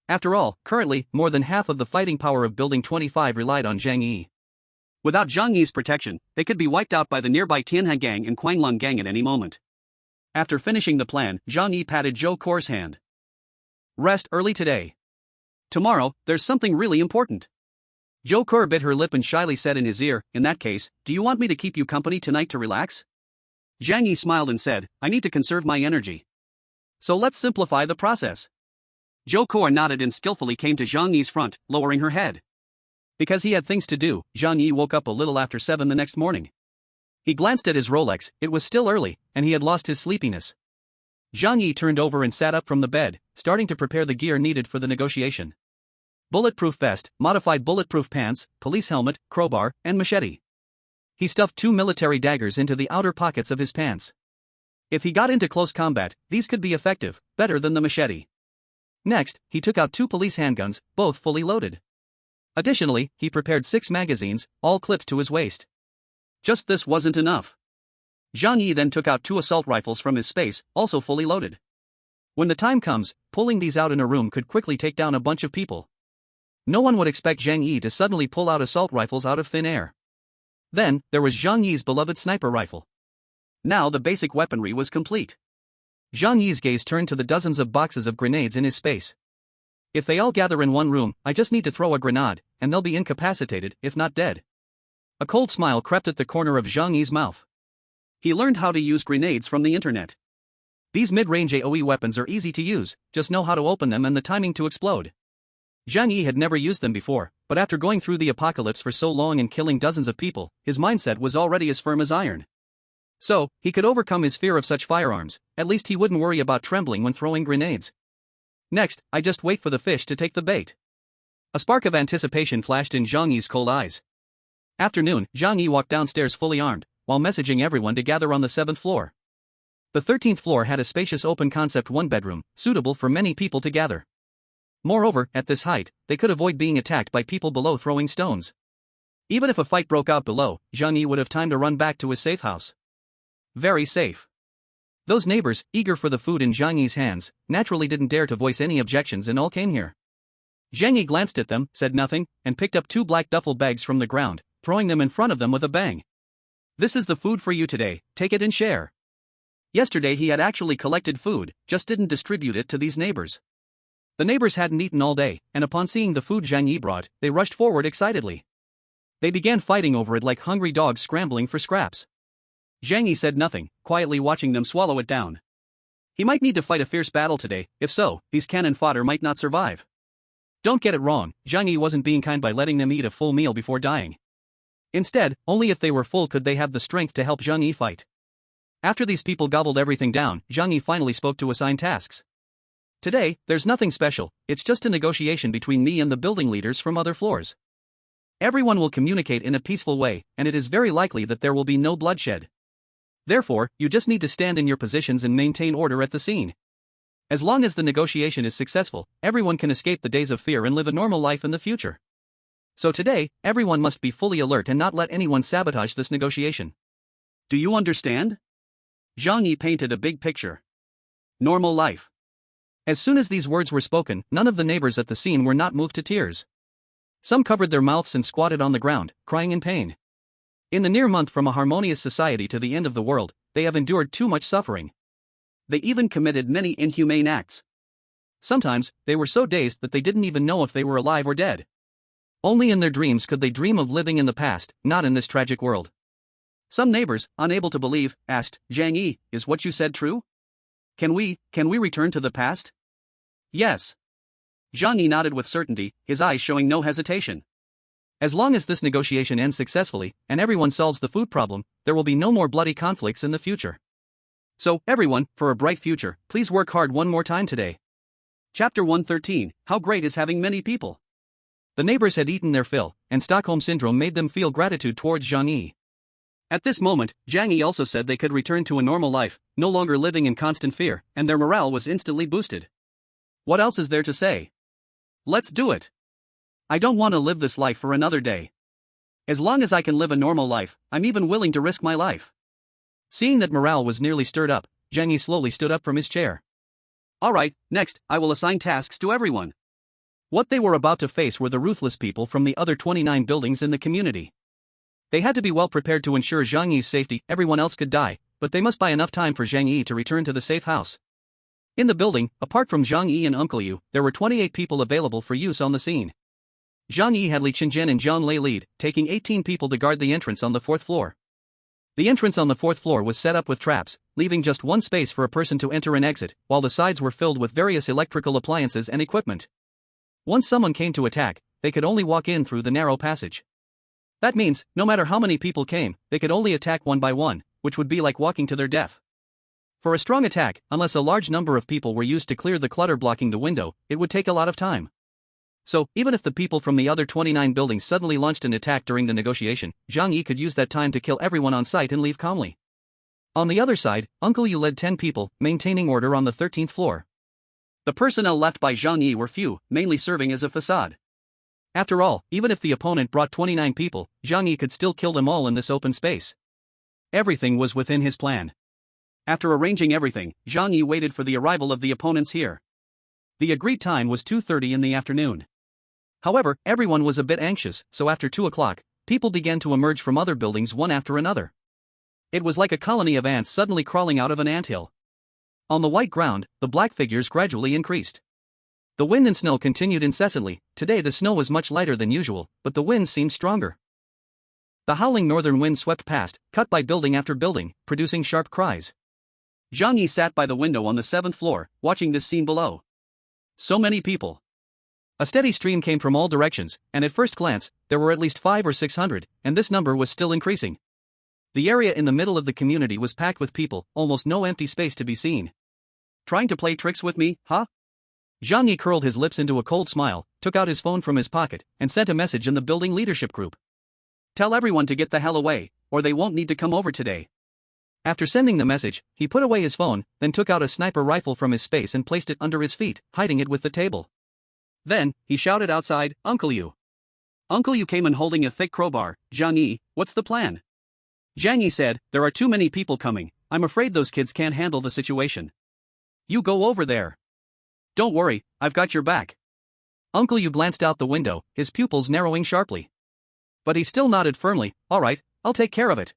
After all, currently, more than half of the fighting power of Building 25 relied on Zhang Yi. Without Zhang Yi's protection, they could be wiped out by the nearby Tianhe gang and Quanglong gang at any moment. After finishing the plan, Zhang Yi patted Zhou Kor's hand. "Rest early today. Tomorrow, there's something really important." Zhou Kor bit her lip and shyly said in his ear, "In that case, do you want me to keep you company tonight to relax?" Zhang Yi smiled and said, "I need to conserve my energy. So let's simplify the process." Zhou Kor nodded and skillfully came to Zhang Yi's front, lowering her head. Because he had things to do, Zhang Yi woke up a little after 7 the next morning. He glanced at his Rolex. It was still early, and he had lost his sleepiness. Zhang Yi turned over and sat up from the bed, starting to prepare the gear needed for the negotiation. Bulletproof vest, modified bulletproof pants, police helmet, crowbar, and machete. He stuffed 2 military daggers into the outer pockets of his pants. If he got into close combat, these could be effective, better than the machete. Next, he took out 2 police handguns, both fully loaded. Additionally, he prepared 6 magazines, all clipped to his waist. Just this wasn't enough. Zhang Yi then took out 2 assault rifles from his space, also fully loaded. When the time comes, pulling these out in a room could quickly take down a bunch of people. No one would expect Zhang Yi to suddenly pull out assault rifles out of thin air. Then, there was Zhang Yi's beloved sniper rifle. Now the basic weaponry was complete. Zhang Yi's gaze turned to the dozens of boxes of grenades in his space. If they all gather in one room, I just need to throw a grenade, and they'll be incapacitated, if not dead. A cold smile crept at the corner of Zhang Yi's mouth. He learned how to use grenades from the internet. These mid-range AoE weapons are easy to use, just know how to open them and the timing to explode. Zhang Yi had never used them before, but after going through the apocalypse for so long and killing dozens of people, his mindset was already as firm as iron. So, he could overcome his fear of such firearms, at least he wouldn't worry about trembling when throwing grenades. Next, I just wait for the fish to take the bait. A spark of anticipation flashed in Zhang Yi's cold eyes. After noon, Zhang Yi walked downstairs fully armed, while messaging everyone to gather on the 7th floor. The 13th floor had a spacious open-concept one-bedroom, suitable for many people to gather. Moreover, at this height, they could avoid being attacked by people below throwing stones. Even if a fight broke out below, Zhang Yi would have time to run back to his safe house. Very safe. Those neighbors, eager for the food in Zhang Yi's hands, naturally didn't dare to voice any objections and all came here. Zhang Yi glanced at them, said nothing, and picked up 2 black duffel bags from the ground, throwing them in front of them with a bang. This is the food for you today, take it and share. Yesterday he had actually collected food, just didn't distribute it to these neighbors. The neighbors hadn't eaten all day, and upon seeing the food Zhang Yi brought, they rushed forward excitedly. They began fighting over it like hungry dogs scrambling for scraps. Zhang Yi said nothing, quietly watching them swallow it down. He might need to fight a fierce battle today, if so, these cannon fodder might not survive. Don't get it wrong, Zhang Yi wasn't being kind by letting them eat a full meal before dying. Instead, only if they were full could they have the strength to help Zhang Yi fight. After these people gobbled everything down, Zhang Yi finally spoke to assign tasks. Today, there's nothing special, it's just a negotiation between me and the building leaders from other floors. Everyone will communicate in a peaceful way, and it is very likely that there will be no bloodshed. Therefore, you just need to stand in your positions and maintain order at the scene. As long as the negotiation is successful, everyone can escape the days of fear and live a normal life in the future. So today, everyone must be fully alert and not let anyone sabotage this negotiation. Do you understand? Zhang Yi painted a big picture. Normal life. As soon as these words were spoken, none of the neighbors at the scene were not moved to tears. Some covered their mouths and squatted on the ground, crying in pain. In the near month from a harmonious society to the end of the world, they have endured too much suffering. They even committed many inhumane acts. Sometimes, they were so dazed that they didn't even know if they were alive or dead. Only in their dreams could they dream of living in the past, not in this tragic world. Some neighbors, unable to believe, asked, Zhang Yi, is what you said true? Can we return to the past? Yes. Zhang Yi nodded with certainty, his eyes showing no hesitation. As long as this negotiation ends successfully, and everyone solves the food problem, there will be no more bloody conflicts in the future. So, everyone, for a bright future, please work hard one more time today. Chapter 113, How Great is Having Many People? The neighbors had eaten their fill, and Stockholm Syndrome made them feel gratitude towards Zhang Yi. At this moment, Zhang Yi also said they could return to a normal life, no longer living in constant fear, and their morale was instantly boosted. What else is there to say? Let's do it. I don't want to live this life for another day. As long as I can live a normal life, I'm even willing to risk my life. Seeing that morale was nearly stirred up, Zhang Yi slowly stood up from his chair. Alright, next, I will assign tasks to everyone. What they were about to face were the ruthless people from the other 29 buildings in the community. They had to be well prepared to ensure Zhang Yi's safety, everyone else could die, but they must buy enough time for Zhang Yi to return to the safe house. In the building, apart from Zhang Yi and Uncle Yu, there were 28 people available for use on the scene. Zhang Yi had Li Qingjian and Zhang Lei lead, taking 18 people to guard the entrance on the 4th floor. The entrance on the 4th floor was set up with traps, leaving just one space for a person to enter and exit, while the sides were filled with various electrical appliances and equipment. Once someone came to attack, they could only walk in through the narrow passage. That means, no matter how many people came, they could only attack one by one, which would be like walking to their death. For a strong attack, unless a large number of people were used to clear the clutter blocking the window, it would take a lot of time. So, even if the people from the other 29 buildings suddenly launched an attack during the negotiation, Zhang Yi could use that time to kill everyone on sight and leave calmly. On the other side, Uncle Yu led 10 people, maintaining order on the 13th floor. The personnel left by Zhang Yi were few, mainly serving as a facade. After all, even if the opponent brought 29 people, Zhang Yi could still kill them all in this open space. Everything was within his plan. After arranging everything, Zhang Yi waited for the arrival of the opponents here. The agreed time was 2:30 in the afternoon. However, everyone was a bit anxious, so after 2 o'clock, people began to emerge from other buildings one after another. It was like a colony of ants suddenly crawling out of an anthill. On the white ground, the black figures gradually increased. The wind and snow continued incessantly. Today the snow was much lighter than usual, but the winds seemed stronger. The howling northern wind swept past, cut by building after building, producing sharp cries. Zhang Yi sat by the window on the 7th floor, watching this scene below. So many people. A steady stream came from all directions, and at first glance, there were at least 500 or 600, and this number was still increasing. The area in the middle of the community was packed with people, almost no empty space to be seen. Trying to play tricks with me, huh? Zhang Yi curled his lips into a cold smile, took out his phone from his pocket, and sent a message in the building leadership group. Tell everyone to get the hell away, or they won't need to come over today. After sending the message, he put away his phone, then took out a sniper rifle from his space and placed it under his feet, hiding it with the table. Then, he shouted outside, Uncle Yu. Uncle Yu came in holding a thick crowbar. Zhang Yi, what's the plan? Zhang Yi said, there are too many people coming, I'm afraid those kids can't handle the situation. You go over there. Don't worry, I've got your back. Uncle Yu glanced out the window, his pupils narrowing sharply. But he still nodded firmly, alright, I'll take care of it.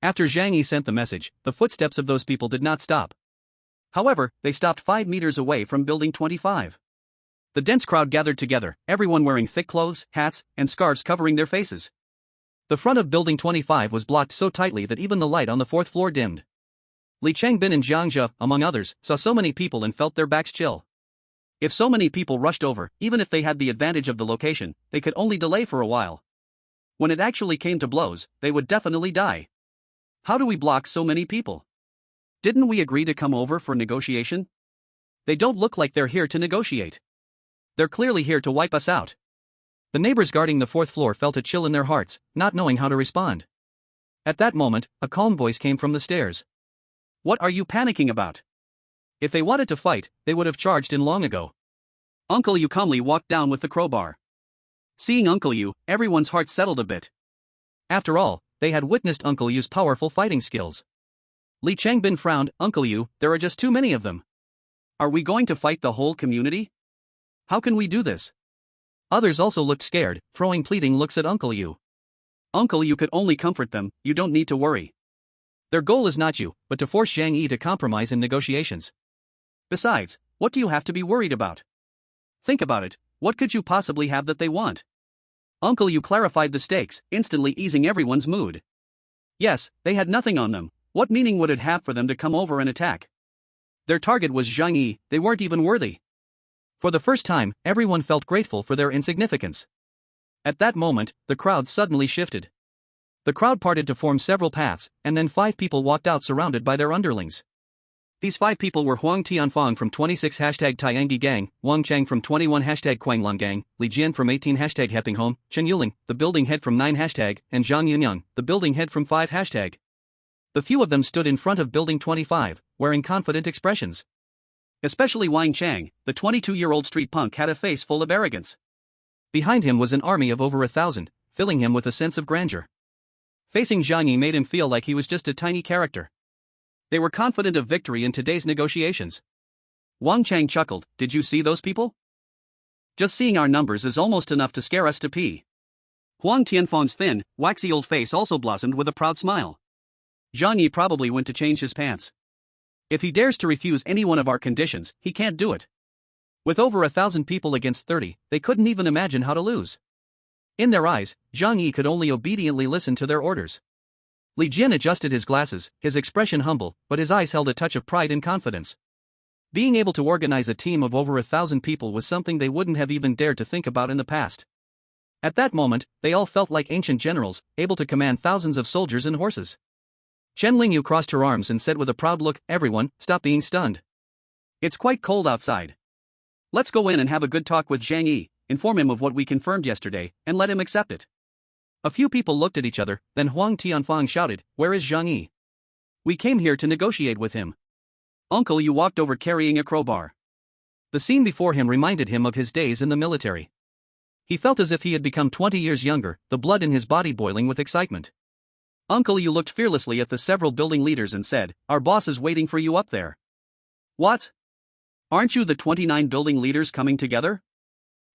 After Zhang Yi sent the message, the footsteps of those people did not stop. However, they stopped 5 meters away from Building 25. The dense crowd gathered together, everyone wearing thick clothes, hats, and scarves covering their faces. The front of Building 25 was blocked so tightly that even the light on the 4th floor dimmed. Li Changbin and Jiang Zhe, among others, saw so many people and felt their backs chill. If so many people rushed over, even if they had the advantage of the location, they could only delay for a while. When it actually came to blows, they would definitely die. How do we block so many people? Didn't we agree to come over for negotiation? They don't look like they're here to negotiate. They're clearly here to wipe us out. The neighbors guarding the 4th floor felt a chill in their hearts, not knowing how to respond. At that moment, a calm voice came from the stairs. What are you panicking about? If they wanted to fight, they would have charged in long ago. Uncle Yu calmly walked down with the crowbar. Seeing Uncle Yu, everyone's heart settled a bit. After all, they had witnessed Uncle Yu's powerful fighting skills. Li Changbin frowned, Uncle Yu, there are just too many of them. Are we going to fight the whole community? How can we do this? Others also looked scared, throwing pleading looks at Uncle Yu. Uncle Yu could only comfort them, you don't need to worry. Their goal is not you, but to force Zhang Yi to compromise in negotiations. Besides, what do you have to be worried about? Think about it, what could you possibly have that they want? Uncle Yu clarified the stakes, instantly easing everyone's mood. Yes, they had nothing on them, what meaning would it have for them to come over and attack? Their target was Zhang Yi, they weren't even worthy. For the first time, everyone felt grateful for their insignificance. At that moment, the crowd suddenly shifted. The crowd parted to form several paths, and then 5 people walked out surrounded by their underlings. These 5 people were Huang Tianfang from 26 #Tiangi Gang, Wang Chang from 21 #Kuanglan Gang, Li Jian from 18 #Hepping Home, Chen Yuling, the building head from 9 #, and Zhang Yunyang, the building head from 5 #. The few of them stood in front of Building 25, wearing confident expressions. Especially Wang Chang, the 22-year-old street punk had a face full of arrogance. Behind him was an army of over 1,000, filling him with a sense of grandeur. Facing Zhang Yi made him feel like he was just a tiny character. They were confident of victory in today's negotiations. Wang Chang chuckled, did you see those people? Just seeing our numbers is almost enough to scare us to pee. Huang Tianfang's thin, waxy old face also blossomed with a proud smile. Zhang Yi probably went to change his pants. If he dares to refuse any one of our conditions, he can't do it. With over 1,000 people against 30, they couldn't even imagine how to lose. In their eyes, Zhang Yi could only obediently listen to their orders. Li Jian adjusted his glasses, his expression humble, but his eyes held a touch of pride and confidence. Being able to organize a team of over 1,000 people was something they wouldn't have even dared to think about in the past. At that moment, they all felt like ancient generals, able to command thousands of soldiers and horses. Chen Lingyu crossed her arms and said with a proud look, everyone, stop being stunned. It's quite cold outside. Let's go in and have a good talk with Zhang Yi, inform him of what we confirmed yesterday, and let him accept it. A few people looked at each other, then Huang Tianfang shouted, where is Zhang Yi? We came here to negotiate with him. Uncle Yu walked over carrying a crowbar. The scene before him reminded him of his days in the military. He felt as if he had become 20 years younger, the blood in his body boiling with excitement. Uncle Yu looked fearlessly at the several building leaders and said, our boss is waiting for you up there. What? Aren't you the 29 building leaders coming together?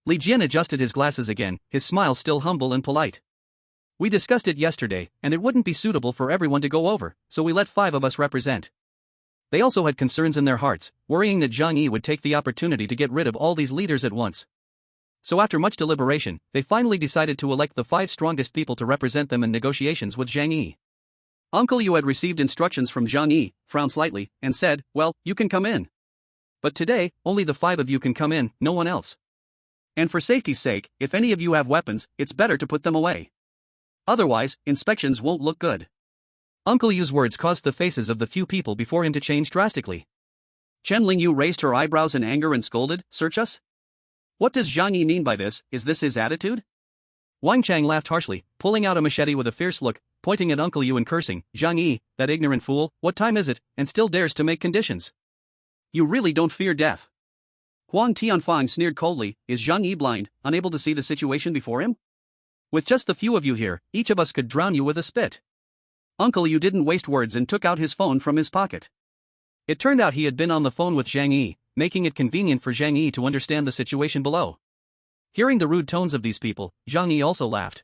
Li Jian adjusted his glasses again, his smile still humble and polite. We discussed it yesterday, and it wouldn't be suitable for everyone to go over, so we let 5 of us represent. They also had concerns in their hearts, worrying that Zhang Yi would take the opportunity to get rid of all these leaders at once. So after much deliberation, they finally decided to elect the 5 strongest people to represent them in negotiations with Zhang Yi. Uncle Yu had received instructions from Zhang Yi, frowned slightly, and said, well, you can come in. But today, only the 5 of you can come in, no one else. And for safety's sake, if any of you have weapons, it's better to put them away. Otherwise, inspections won't look good. Uncle Yu's words caused the faces of the few people before him to change drastically. Chen Lingyu raised her eyebrows in anger and scolded, "Search us? What does Zhang Yi mean by this? Is this his attitude?" Wang Chang laughed harshly, pulling out a machete with a fierce look, pointing at Uncle Yu and cursing, "Zhang Yi, that ignorant fool, what time is it, and still dares to make conditions? You really don't fear death." Huang Tianfang sneered coldly, "Is Zhang Yi blind, unable to see the situation before him? With just the few of you here, each of us could drown you with a spit." Uncle Yu didn't waste words and took out his phone from his pocket. It turned out he had been on the phone with Zhang Yi, making it convenient for Zhang Yi to understand the situation below. Hearing the rude tones of these people, Zhang Yi also laughed.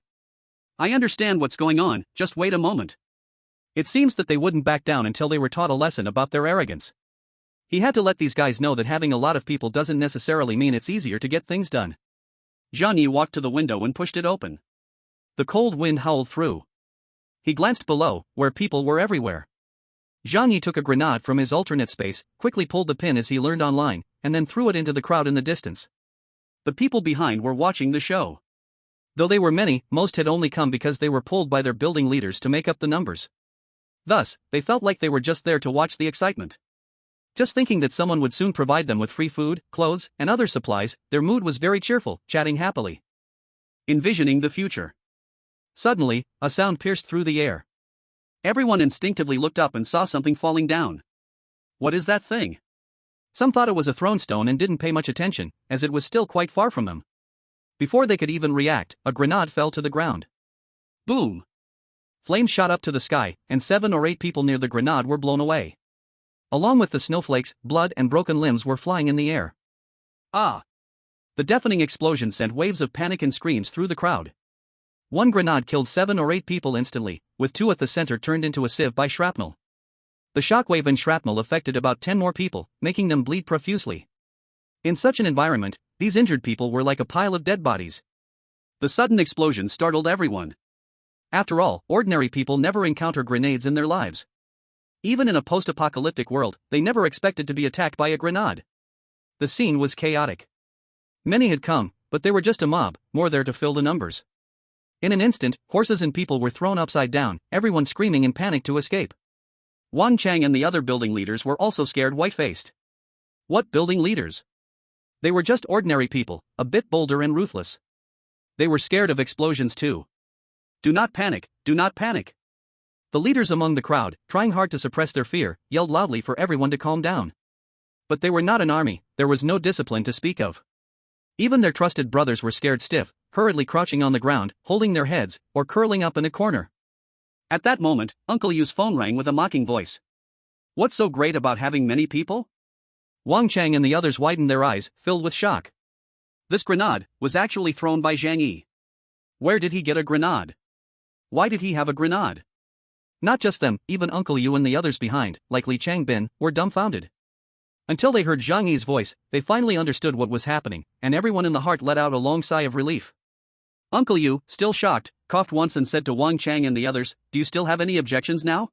"I understand what's going on, just wait a moment." It seems that they wouldn't back down until they were taught a lesson about their arrogance. He had to let these guys know that having a lot of people doesn't necessarily mean it's easier to get things done. Zhang Yi walked to the window and pushed it open. The cold wind howled through. He glanced below, where people were everywhere. Zhang Yi took a grenade from his alternate space, quickly pulled the pin as he learned online, and then threw it into the crowd in the distance. The people behind were watching the show. Though they were many, most had only come because they were pulled by their building leaders to make up the numbers. Thus, they felt like they were just there to watch the excitement. Just thinking that someone would soon provide them with free food, clothes, and other supplies, their mood was very cheerful, chatting happily. Envisioning the future. Suddenly, a sound pierced through the air. Everyone instinctively looked up and saw something falling down. What is that thing? Some thought it was a thrown stone and didn't pay much attention, as it was still quite far from them. Before they could even react, a grenade fell to the ground. Boom! Flames shot up to the sky, and 7 or 8 people near the grenade were blown away. Along with the snowflakes, blood and broken limbs were flying in the air. Ah! The deafening explosion sent waves of panic and screams through the crowd. One grenade killed 7 or 8 people instantly, with 2 at the center turned into a sieve by shrapnel. The shockwave and shrapnel affected about 10 more people, making them bleed profusely. In such an environment, these injured people were like a pile of dead bodies. The sudden explosion startled everyone. After all, ordinary people never encounter grenades in their lives. Even in a post-apocalyptic world, they never expected to be attacked by a grenade. The scene was chaotic. Many had come, but they were just a mob, more there to fill the numbers. In an instant, horses and people were thrown upside down, everyone screaming in panic to escape. Wan Chang and the other building leaders were also scared white-faced. What building leaders? They were just ordinary people, a bit bolder and ruthless. They were scared of explosions too. Do not panic, do not panic. The leaders among the crowd, trying hard to suppress their fear, yelled loudly for everyone to calm down. But they were not an army, there was no discipline to speak of. Even their trusted brothers were scared stiff, hurriedly crouching on the ground, holding their heads, or curling up in a corner. At that moment, Uncle Yu's phone rang with a mocking voice. What's so great about having many people? Wang Chang and the others widened their eyes, filled with shock. This grenade was actually thrown by Zhang Yi. Where did he get a grenade? Why did he have a grenade? Not just them, even Uncle Yu and the others behind, like Li Changbin, were dumbfounded. Until they heard Zhang Yi's voice, they finally understood what was happening, and everyone in the heart let out a long sigh of relief. Uncle Yu, still shocked, coughed once and said to Wang Chang and the others, "Do you still have any objections now?"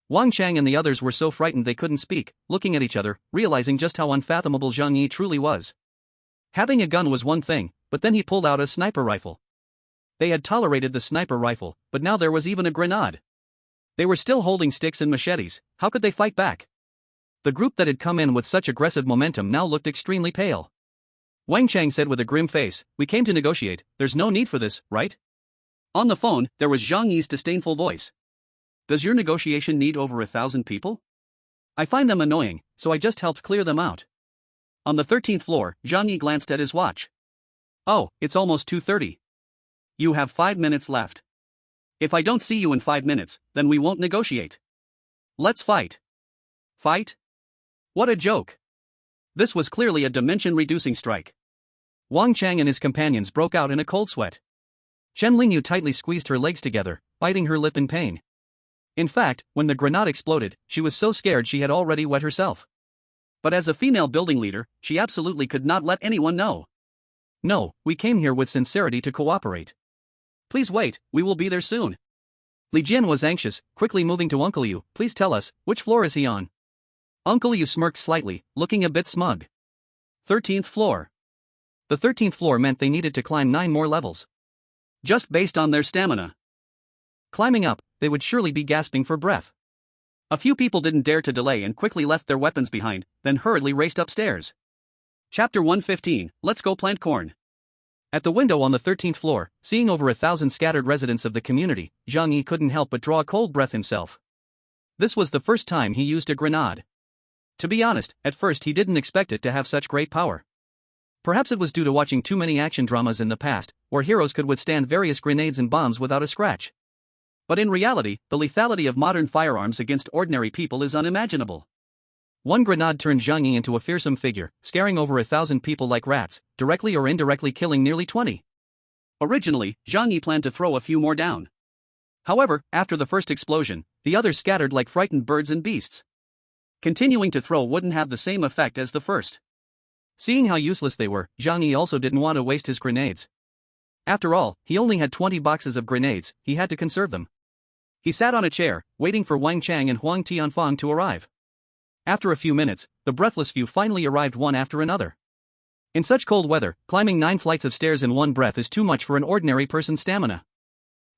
Wang Chang and the others were so frightened they couldn't speak, looking at each other, realizing just how unfathomable Zhang Yi truly was. Having a gun was one thing, but then he pulled out a sniper rifle. They had tolerated the sniper rifle, but now there was even a grenade. They were still holding sticks and machetes, how could they fight back? The group that had come in with such aggressive momentum now looked extremely pale. Wang Chang said with a grim face, "We came to negotiate, there's no need for this, right?" On the phone, there was Zhang Yi's disdainful voice. "Does your negotiation need over 1,000 people? I find them annoying, so I just helped clear them out." On the 13th floor, Zhang Yi glanced at his watch. "Oh, it's almost 2:30. You have 5 minutes left. If I don't see you in 5 minutes, then we won't negotiate. Let's fight." Fight? What a joke. This was clearly a dimension-reducing strike. Wang Chang and his companions broke out in a cold sweat. Chen Lingyu tightly squeezed her legs together, biting her lip in pain. In fact, when the grenade exploded, she was so scared she had already wet herself. But as a female building leader, she absolutely could not let anyone know. "No, we came here with sincerity to cooperate. Please wait, we will be there soon." Li Jian was anxious, quickly moving to Uncle Yu. "Please tell us, which floor is he on?" Uncle Yu smirked slightly, looking a bit smug. 13th floor. The 13th floor meant they needed to climb 9 more levels. Just based on their stamina. Climbing up, they would surely be gasping for breath. A few people didn't dare to delay and quickly left their weapons behind, then hurriedly raced upstairs. Chapter 115, Let's Go Plant Corn. At the window on the 13th floor, seeing over 1,000 scattered residents of the community, Zhang Yi couldn't help but draw a cold breath himself. This was the first time he used a grenade. To be honest, at first he didn't expect it to have such great power. Perhaps it was due to watching too many action dramas in the past, where heroes could withstand various grenades and bombs without a scratch. But in reality, the lethality of modern firearms against ordinary people is unimaginable. One grenade turned Zhang Yi into a fearsome figure, scaring over 1,000 people like rats, directly or indirectly killing nearly 20. Originally, Zhang Yi planned to throw a few more down. However, after the first explosion, the others scattered like frightened birds and beasts. Continuing to throw wouldn't have the same effect as the first. Seeing how useless they were, Zhang Yi also didn't want to waste his grenades. After all, he only had 20 boxes of grenades, he had to conserve them. He sat on a chair, waiting for Wang Chang and Huang Tianfang to arrive. After a few minutes, the breathless few finally arrived one after another. In such cold weather, climbing 9 flights of stairs in one breath is too much for an ordinary person's stamina.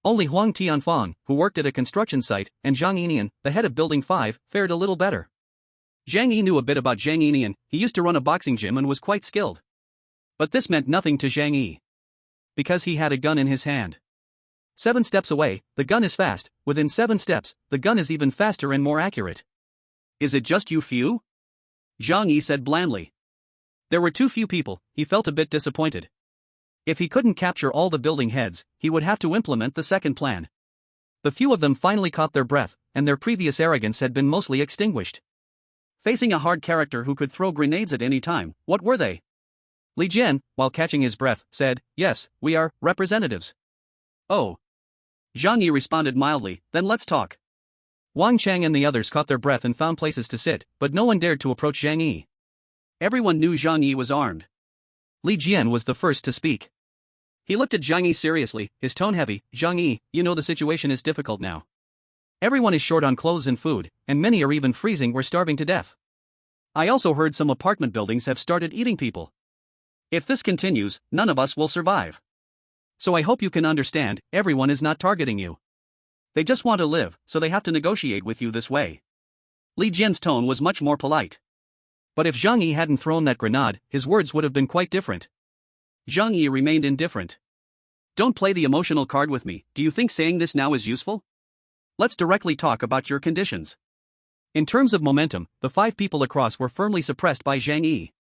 Only Huang Tianfang, who worked at a construction site, and Zhang Yi, the head of Building 5, fared a little better. Zhang Yi knew a bit about Zhang Yi, he used to run a boxing gym and was quite skilled. But this meant nothing to Zhang Yi. Because he had a gun in his hand. 7 steps away, the gun is fast, within 7 steps, the gun is even faster and more accurate. Is it just you few? Zhang Yi said blandly. There were too few people, he felt a bit disappointed. If he couldn't capture all the building heads, he would have to implement the second plan. The few of them finally caught their breath, and their previous arrogance had been mostly extinguished. Facing a hard character who could throw grenades at any time, what were they? Li Jian, while catching his breath, said, "Yes, we are representatives." "Oh." Zhang Yi responded mildly, "Then let's talk." Wang Chang and the others caught their breath and found places to sit, but no one dared to approach Zhang Yi. Everyone knew Zhang Yi was armed. Li Jian was the first to speak. He looked at Zhang Yi seriously, his tone heavy. "Zhang Yi, you know the situation is difficult now. Everyone is short on clothes and food, and many are even freezing or starving to death. I also heard some apartment buildings have started eating people. If this continues, none of us will survive. So I hope you can understand, everyone is not targeting you. They just want to live, so they have to negotiate with you this way." Li Jian's tone was much more polite. But if Zhang Yi hadn't thrown that grenade, his words would have been quite different. Zhang Yi remained indifferent. "Don't play the emotional card with me. Do you think saying this now is useful? Let's directly talk about your conditions." In terms of momentum, the 5 people across were firmly suppressed by Zhang Yi.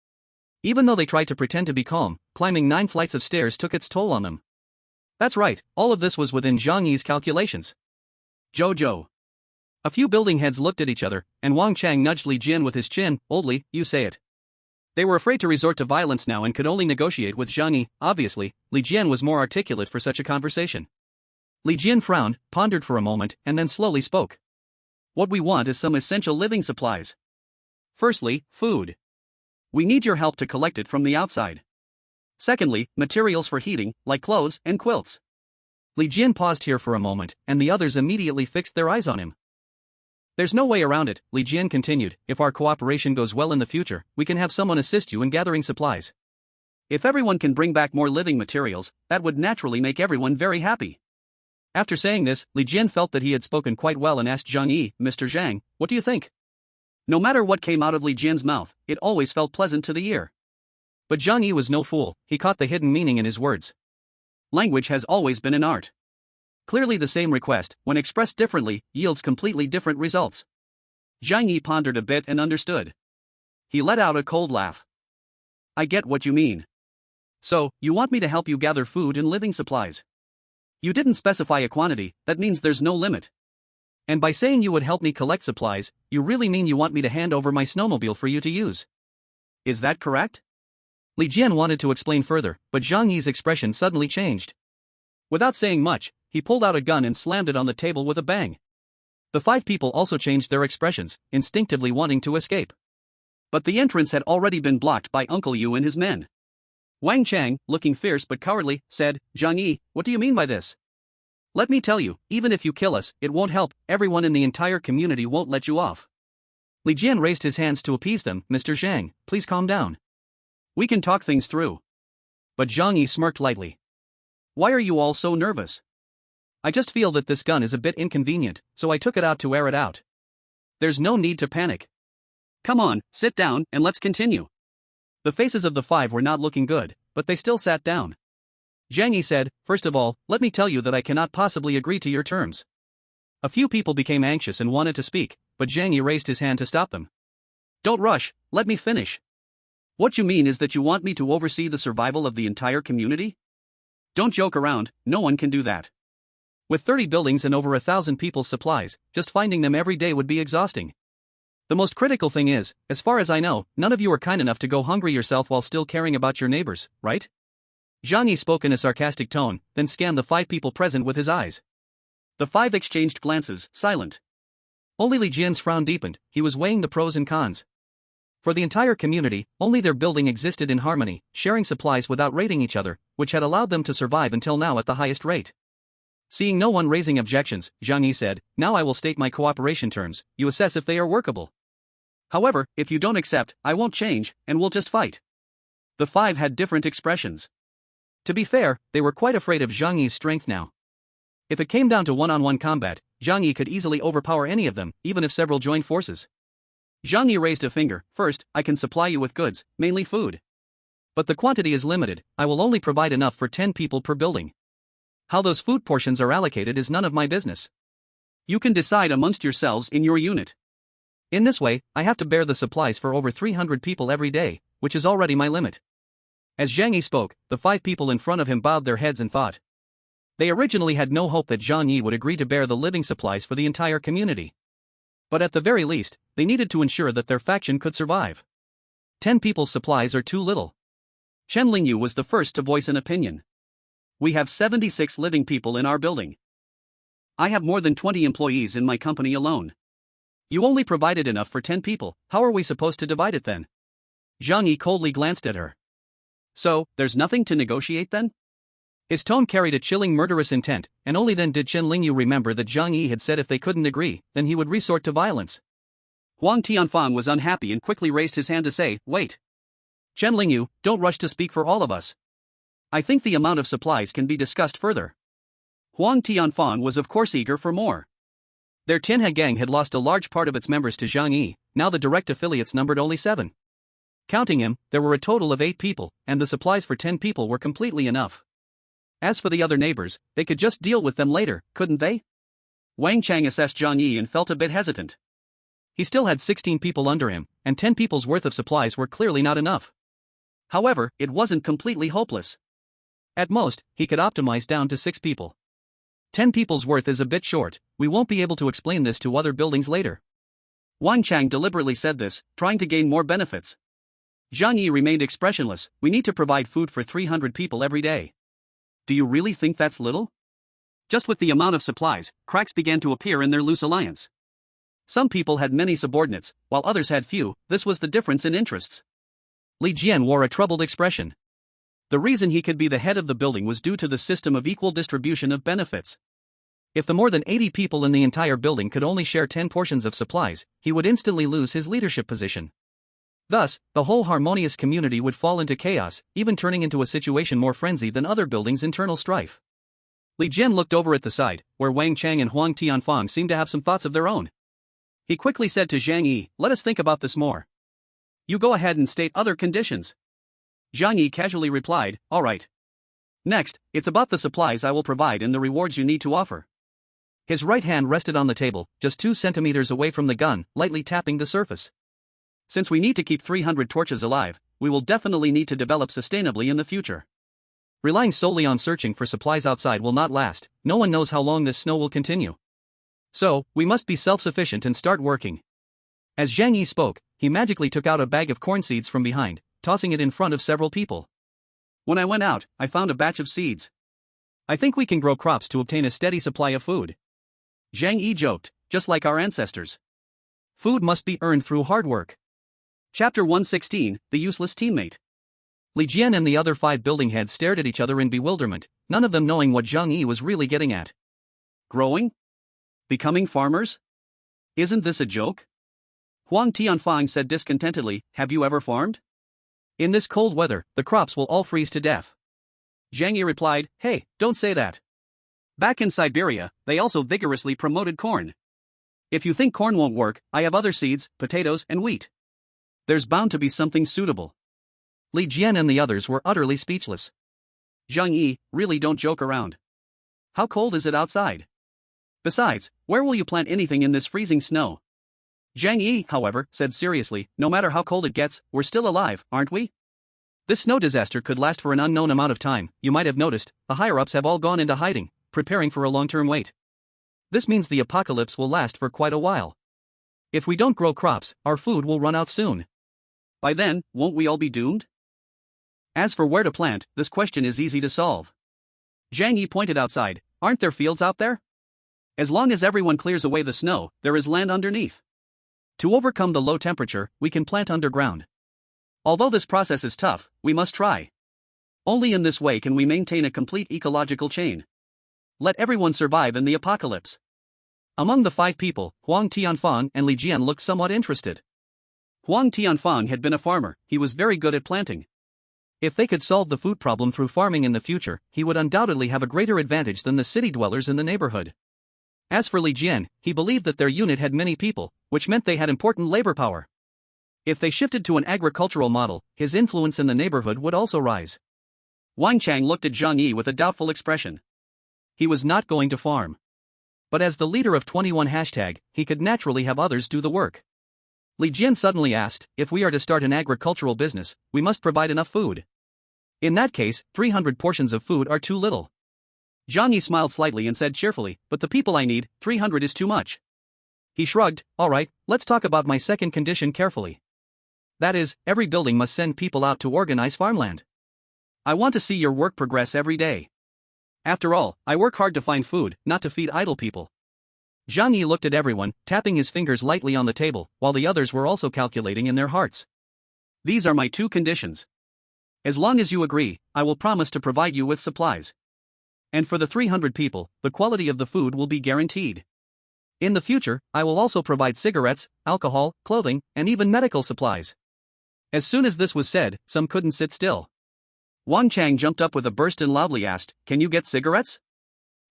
Even though they tried to pretend to be calm, climbing 9 flights of stairs took its toll on them. That's right, all of this was within Zhang Yi's calculations. "Jojo." A few building heads looked at each other, and Wang Chang nudged Li Jian with his chin. "Oldly, you say it." They were afraid to resort to violence now and could only negotiate with Zhang Yi. Obviously, Li Jian was more articulate for such a conversation. Li Jian frowned, pondered for a moment, and then slowly spoke. "What we want is some essential living supplies. Firstly, food. We need your help to collect it from the outside. Secondly, materials for heating, like clothes and quilts." Li Jian paused here for a moment, and the others immediately fixed their eyes on him. "There's no way around it," Li Jian continued. "If our cooperation goes well in the future, we can have someone assist you in gathering supplies. If everyone can bring back more living materials, that would naturally make everyone very happy." After saying this, Li Jian felt that he had spoken quite well and asked Zhang Yi, "Mr. Zhang, what do you think?" No matter what came out of Li Jian's mouth, it always felt pleasant to the ear. But Zhang Yi was no fool, he caught the hidden meaning in his words. Language has always been an art. Clearly the same request, when expressed differently, yields completely different results. Zhang Yi pondered a bit and understood. He let out a cold laugh. "I get what you mean. So, you want me to help you gather food and living supplies. You didn't specify a quantity, that means there's no limit. And by saying you would help me collect supplies, you really mean you want me to hand over my snowmobile for you to use. Is that correct?" Li Jian wanted to explain further, but Zhang Yi's expression suddenly changed. Without saying much, he pulled out a gun and slammed it on the table with a bang. The 5 people also changed their expressions, instinctively wanting to escape. But the entrance had already been blocked by Uncle Yu and his men. Wang Chang, looking fierce but cowardly, said, "Zhang Yi, what do you mean by this? Let me tell you, even if you kill us, it won't help, everyone in the entire community won't let you off." Li Jian raised his hands to appease them. "Mr. Zhang, please calm down. We can talk things through." But Zhang Yi smirked lightly. "Why are you all so nervous? I just feel that this gun is a bit inconvenient, so I took it out to air it out. There's no need to panic. Come on, sit down, and let's continue. The faces of the 5 were not looking good, but they still sat down. Zhang Yi said, first of all, let me tell you that I cannot possibly agree to your terms. A few people became anxious and wanted to speak, but Zhang Yi raised his hand to stop them. Don't rush, let me finish. What you mean is that you want me to oversee the survival of the entire community? Don't joke around, no one can do that. With 30 buildings and over 1,000 people's supplies, just finding them every day would be exhausting. The most critical thing is, as far as I know, none of you are kind enough to go hungry yourself while still caring about your neighbors, right? Zhang Yi spoke in a sarcastic tone, then scanned the 5 people present with his eyes. The 5 exchanged glances, silent. Only Li Jian's frown deepened, he was weighing the pros and cons. For the entire community, only their building existed in harmony, sharing supplies without raiding each other, which had allowed them to survive until now at the highest rate. Seeing no one raising objections, Zhang Yi said, now I will state my cooperation terms, you assess if they are workable. However, if you don't accept, I won't change, and we'll just fight. The 5 had different expressions. To be fair, they were quite afraid of Zhang Yi's strength now. If it came down to one-on-one combat, Zhang Yi could easily overpower any of them, even if several joined forces. Zhang Yi raised a finger, first, I can supply you with goods, mainly food. But the quantity is limited, I will only provide enough for 10 people per building. How those food portions are allocated is none of my business. You can decide amongst yourselves in your unit. In this way, I have to bear the supplies for over 300 people every day, which is already my limit. As Zhang Yi spoke, the 5 people in front of him bowed their heads and thought. They originally had no hope that Zhang Yi would agree to bear the living supplies for the entire community. But at the very least, they needed to ensure that their faction could survive. 10 people's supplies are too little. Chen Lingyu was the first to voice an opinion. We have 76 living people in our building. I have more than 20 employees in my company alone. You only provided enough for 10 people, how are we supposed to divide it then? Zhang Yi coldly glanced at her. So, there's nothing to negotiate then? His tone carried a chilling murderous intent, and only then did Chen Lingyu remember that Zhang Yi had said if they couldn't agree, then he would resort to violence. Huang Tianfang was unhappy and quickly raised his hand to say, wait. Chen Lingyu, don't rush to speak for all of us. I think the amount of supplies can be discussed further. Huang Tianfang was of course eager for more. Their Tianhe gang had lost a large part of its members to Zhang Yi, now the direct affiliates numbered only 7. Counting him, there were a total of 8 people, and the supplies for 10 people were completely enough. As for the other neighbors, they could just deal with them later, couldn't they? Wang Chang assessed Zhang Yi and felt a bit hesitant. He still had 16 people under him, and 10 people's worth of supplies were clearly not enough. However, it wasn't completely hopeless. At most, he could optimize down to 6 people. 10 people's worth is a bit short, we won't be able to explain this to other buildings later. Wang Chang deliberately said this, trying to gain more benefits. Zhang Yi remained expressionless, we need to provide food for 300 people every day. Do you really think that's little? Just with the amount of supplies, cracks began to appear in their loose alliance. Some people had many subordinates, while others had few, this was the difference in interests. Li Jian wore a troubled expression. The reason he could be the head of the building was due to the system of equal distribution of benefits. If the more than 80 people in the entire building could only share 10 portions of supplies, he would instantly lose his leadership position. Thus, the whole harmonious community would fall into chaos, even turning into a situation more frenzied than other buildings' internal strife. Li Jian looked over at the side, where Wang Chang and Huang Tianfang seemed to have some thoughts of their own. He quickly said to Zhang Yi, let us think about this more. You go ahead and state other conditions. Zhang Yi casually replied, all right. Next, it's about the supplies I will provide and the rewards you need to offer. His right hand rested on the table, just 2 centimeters away from the gun, lightly tapping the surface. Since we need to keep 300 torches alive, we will definitely need to develop sustainably in the future. Relying solely on searching for supplies outside will not last, no one knows how long this snow will continue. So, we must be self-sufficient and start working. As Zhang Yi spoke, he magically took out a bag of corn seeds from behind, tossing it in front of several people. When I went out, I found a batch of seeds. I think we can grow crops to obtain a steady supply of food. Zhang Yi joked, just like our ancestors. Food must be earned through hard work. Chapter 116, The Useless Teammate. Li Jian and the other 5 building heads stared at each other in bewilderment, none of them knowing what Zhang Yi was really getting at. Growing? Becoming farmers? Isn't this a joke? Huang Tianfang said discontentedly, have you ever farmed? In this cold weather, the crops will all freeze to death. Zhang Yi replied, hey, don't say that. Back in Siberia, they also vigorously promoted corn. If you think corn won't work, I have other seeds, potatoes, and wheat. There's bound to be something suitable. Li Jian and the others were utterly speechless. Zhang Yi, really don't joke around. How cold is it outside? Besides, where will you plant anything in this freezing snow? Zhang Yi, however, said seriously, no matter how cold it gets, we're still alive, aren't we? This snow disaster could last for an unknown amount of time. You might have noticed, the higher-ups have all gone into hiding, preparing for a long-term wait. This means the apocalypse will last for quite a while. If we don't grow crops, our food will run out soon. By then, won't we all be doomed? As for where to plant, this question is easy to solve. Zhang Yi pointed outside. Aren't there fields out there? As long as everyone clears away the snow, there is land underneath. To overcome the low temperature, we can plant underground. Although this process is tough, we must try. Only in this way can we maintain a complete ecological chain. Let everyone survive in the apocalypse. Among the 5 people, Huang Tianfang and Li Jian looked somewhat interested. Huang Tianfang had been a farmer. He was very good at planting. If they could solve the food problem through farming in the future, he would undoubtedly have a greater advantage than the city dwellers in the neighborhood. As for Li Jian, he believed that their unit had many people, which meant they had important labor power. If they shifted to an agricultural model, his influence in the neighborhood would also rise. Wang Chang looked at Zhang Yi with a doubtful expression. He was not going to farm. But as the leader of 21 hashtag, he could naturally have others do the work. Li Jian suddenly asked, if we are to start an agricultural business, we must provide enough food. In that case, 300 portions of food are too little. Zhang Yi smiled slightly and said cheerfully, but the people I need, 300 is too much. He shrugged, alright, let's talk about my second condition carefully. That is, every building must send people out to organize farmland. I want to see your work progress every day. After all, I work hard to find food, not to feed idle people. Zhang Yi looked at everyone, tapping his fingers lightly on the table, while the others were also calculating in their hearts. These are my 2 conditions. As long as you agree, I will promise to provide you with supplies. And for the 300 people, the quality of the food will be guaranteed. In the future, I will also provide cigarettes, alcohol, clothing, and even medical supplies. As soon as this was said, some couldn't sit still. Wang Chang jumped up with a burst and loudly asked, can you get cigarettes?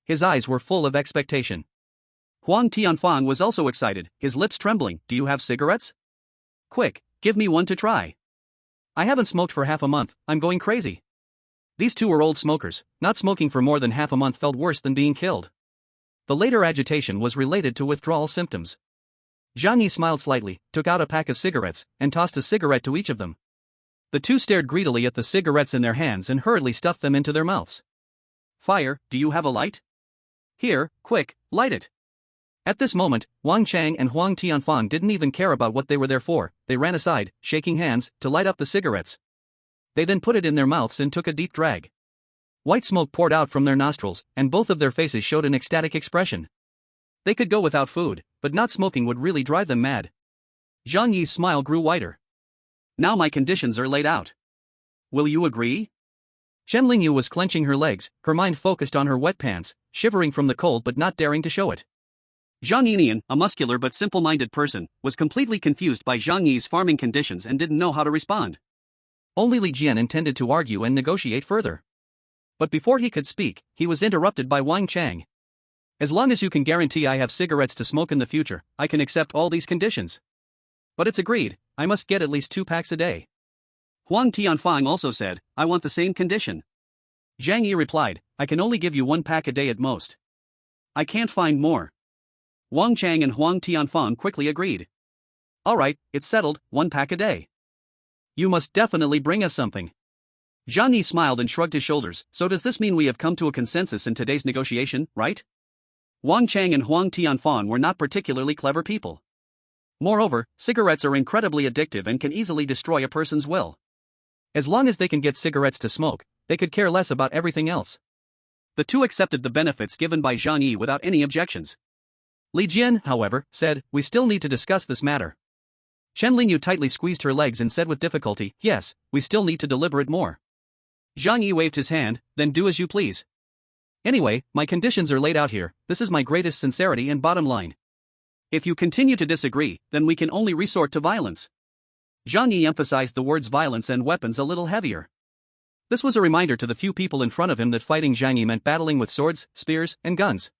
His eyes were full of expectation. Huang Tianfang was also excited, his lips trembling. Do you have cigarettes? Quick, give me one to try. I haven't smoked for half a month, I'm going crazy. These 2 were old smokers. Not smoking for more than half a month felt worse than being killed. The later agitation was related to withdrawal symptoms. Zhang Yi smiled slightly, took out a pack of cigarettes, and tossed a cigarette to each of them. The 2 stared greedily at the cigarettes in their hands and hurriedly stuffed them into their mouths. Fire, do you have a light? Here, quick, light it. At this moment, Wang Chang and Huang Tianfang didn't even care about what they were there for. They ran aside, shaking hands, to light up the cigarettes. They then put it in their mouths and took a deep drag. White smoke poured out from their nostrils, and both of their faces showed an ecstatic expression. They could go without food, but not smoking would really drive them mad. Zhang Yi's smile grew wider. Now my conditions are laid out. Will you agree? Chen Lingyu was clenching her legs, her mind focused on her wet pants, shivering from the cold but not daring to show it. Zhang Yi, a muscular but simple-minded person, was completely confused by Zhang Yi's farming conditions and didn't know how to respond. Only Li Jian intended to argue and negotiate further. But before he could speak, he was interrupted by Wang Chang. As long as you can guarantee I have cigarettes to smoke in the future, I can accept all these conditions. But it's agreed, I must get at least 2 packs a day. Huang Tianfang also said, I want the same condition. Zhang Yi replied, I can only give you 1 pack a day at most. I can't find more. Wang Chang and Huang Tianfang quickly agreed. Alright, it's settled, 1 pack a day. You must definitely bring us something. Zhang Yi smiled and shrugged his shoulders, so does this mean we have come to a consensus in today's negotiation, right? Wang Chang and Huang Tianfang were not particularly clever people. Moreover, cigarettes are incredibly addictive and can easily destroy a person's will. As long as they can get cigarettes to smoke, they could care less about everything else. The 2 accepted the benefits given by Zhang Yi without any objections. Li Jian, however, said, we still need to discuss this matter. Chen Lingyu tightly squeezed her legs and said with difficulty, yes, we still need to deliberate more. Zhang Yi waved his hand, then do as you please. Anyway, my conditions are laid out here, this is my greatest sincerity and bottom line. If you continue to disagree, then we can only resort to violence. Zhang Yi emphasized the words violence and weapons a little heavier. This was a reminder to the few people in front of him that fighting Zhang Yi meant battling with swords, spears, and guns.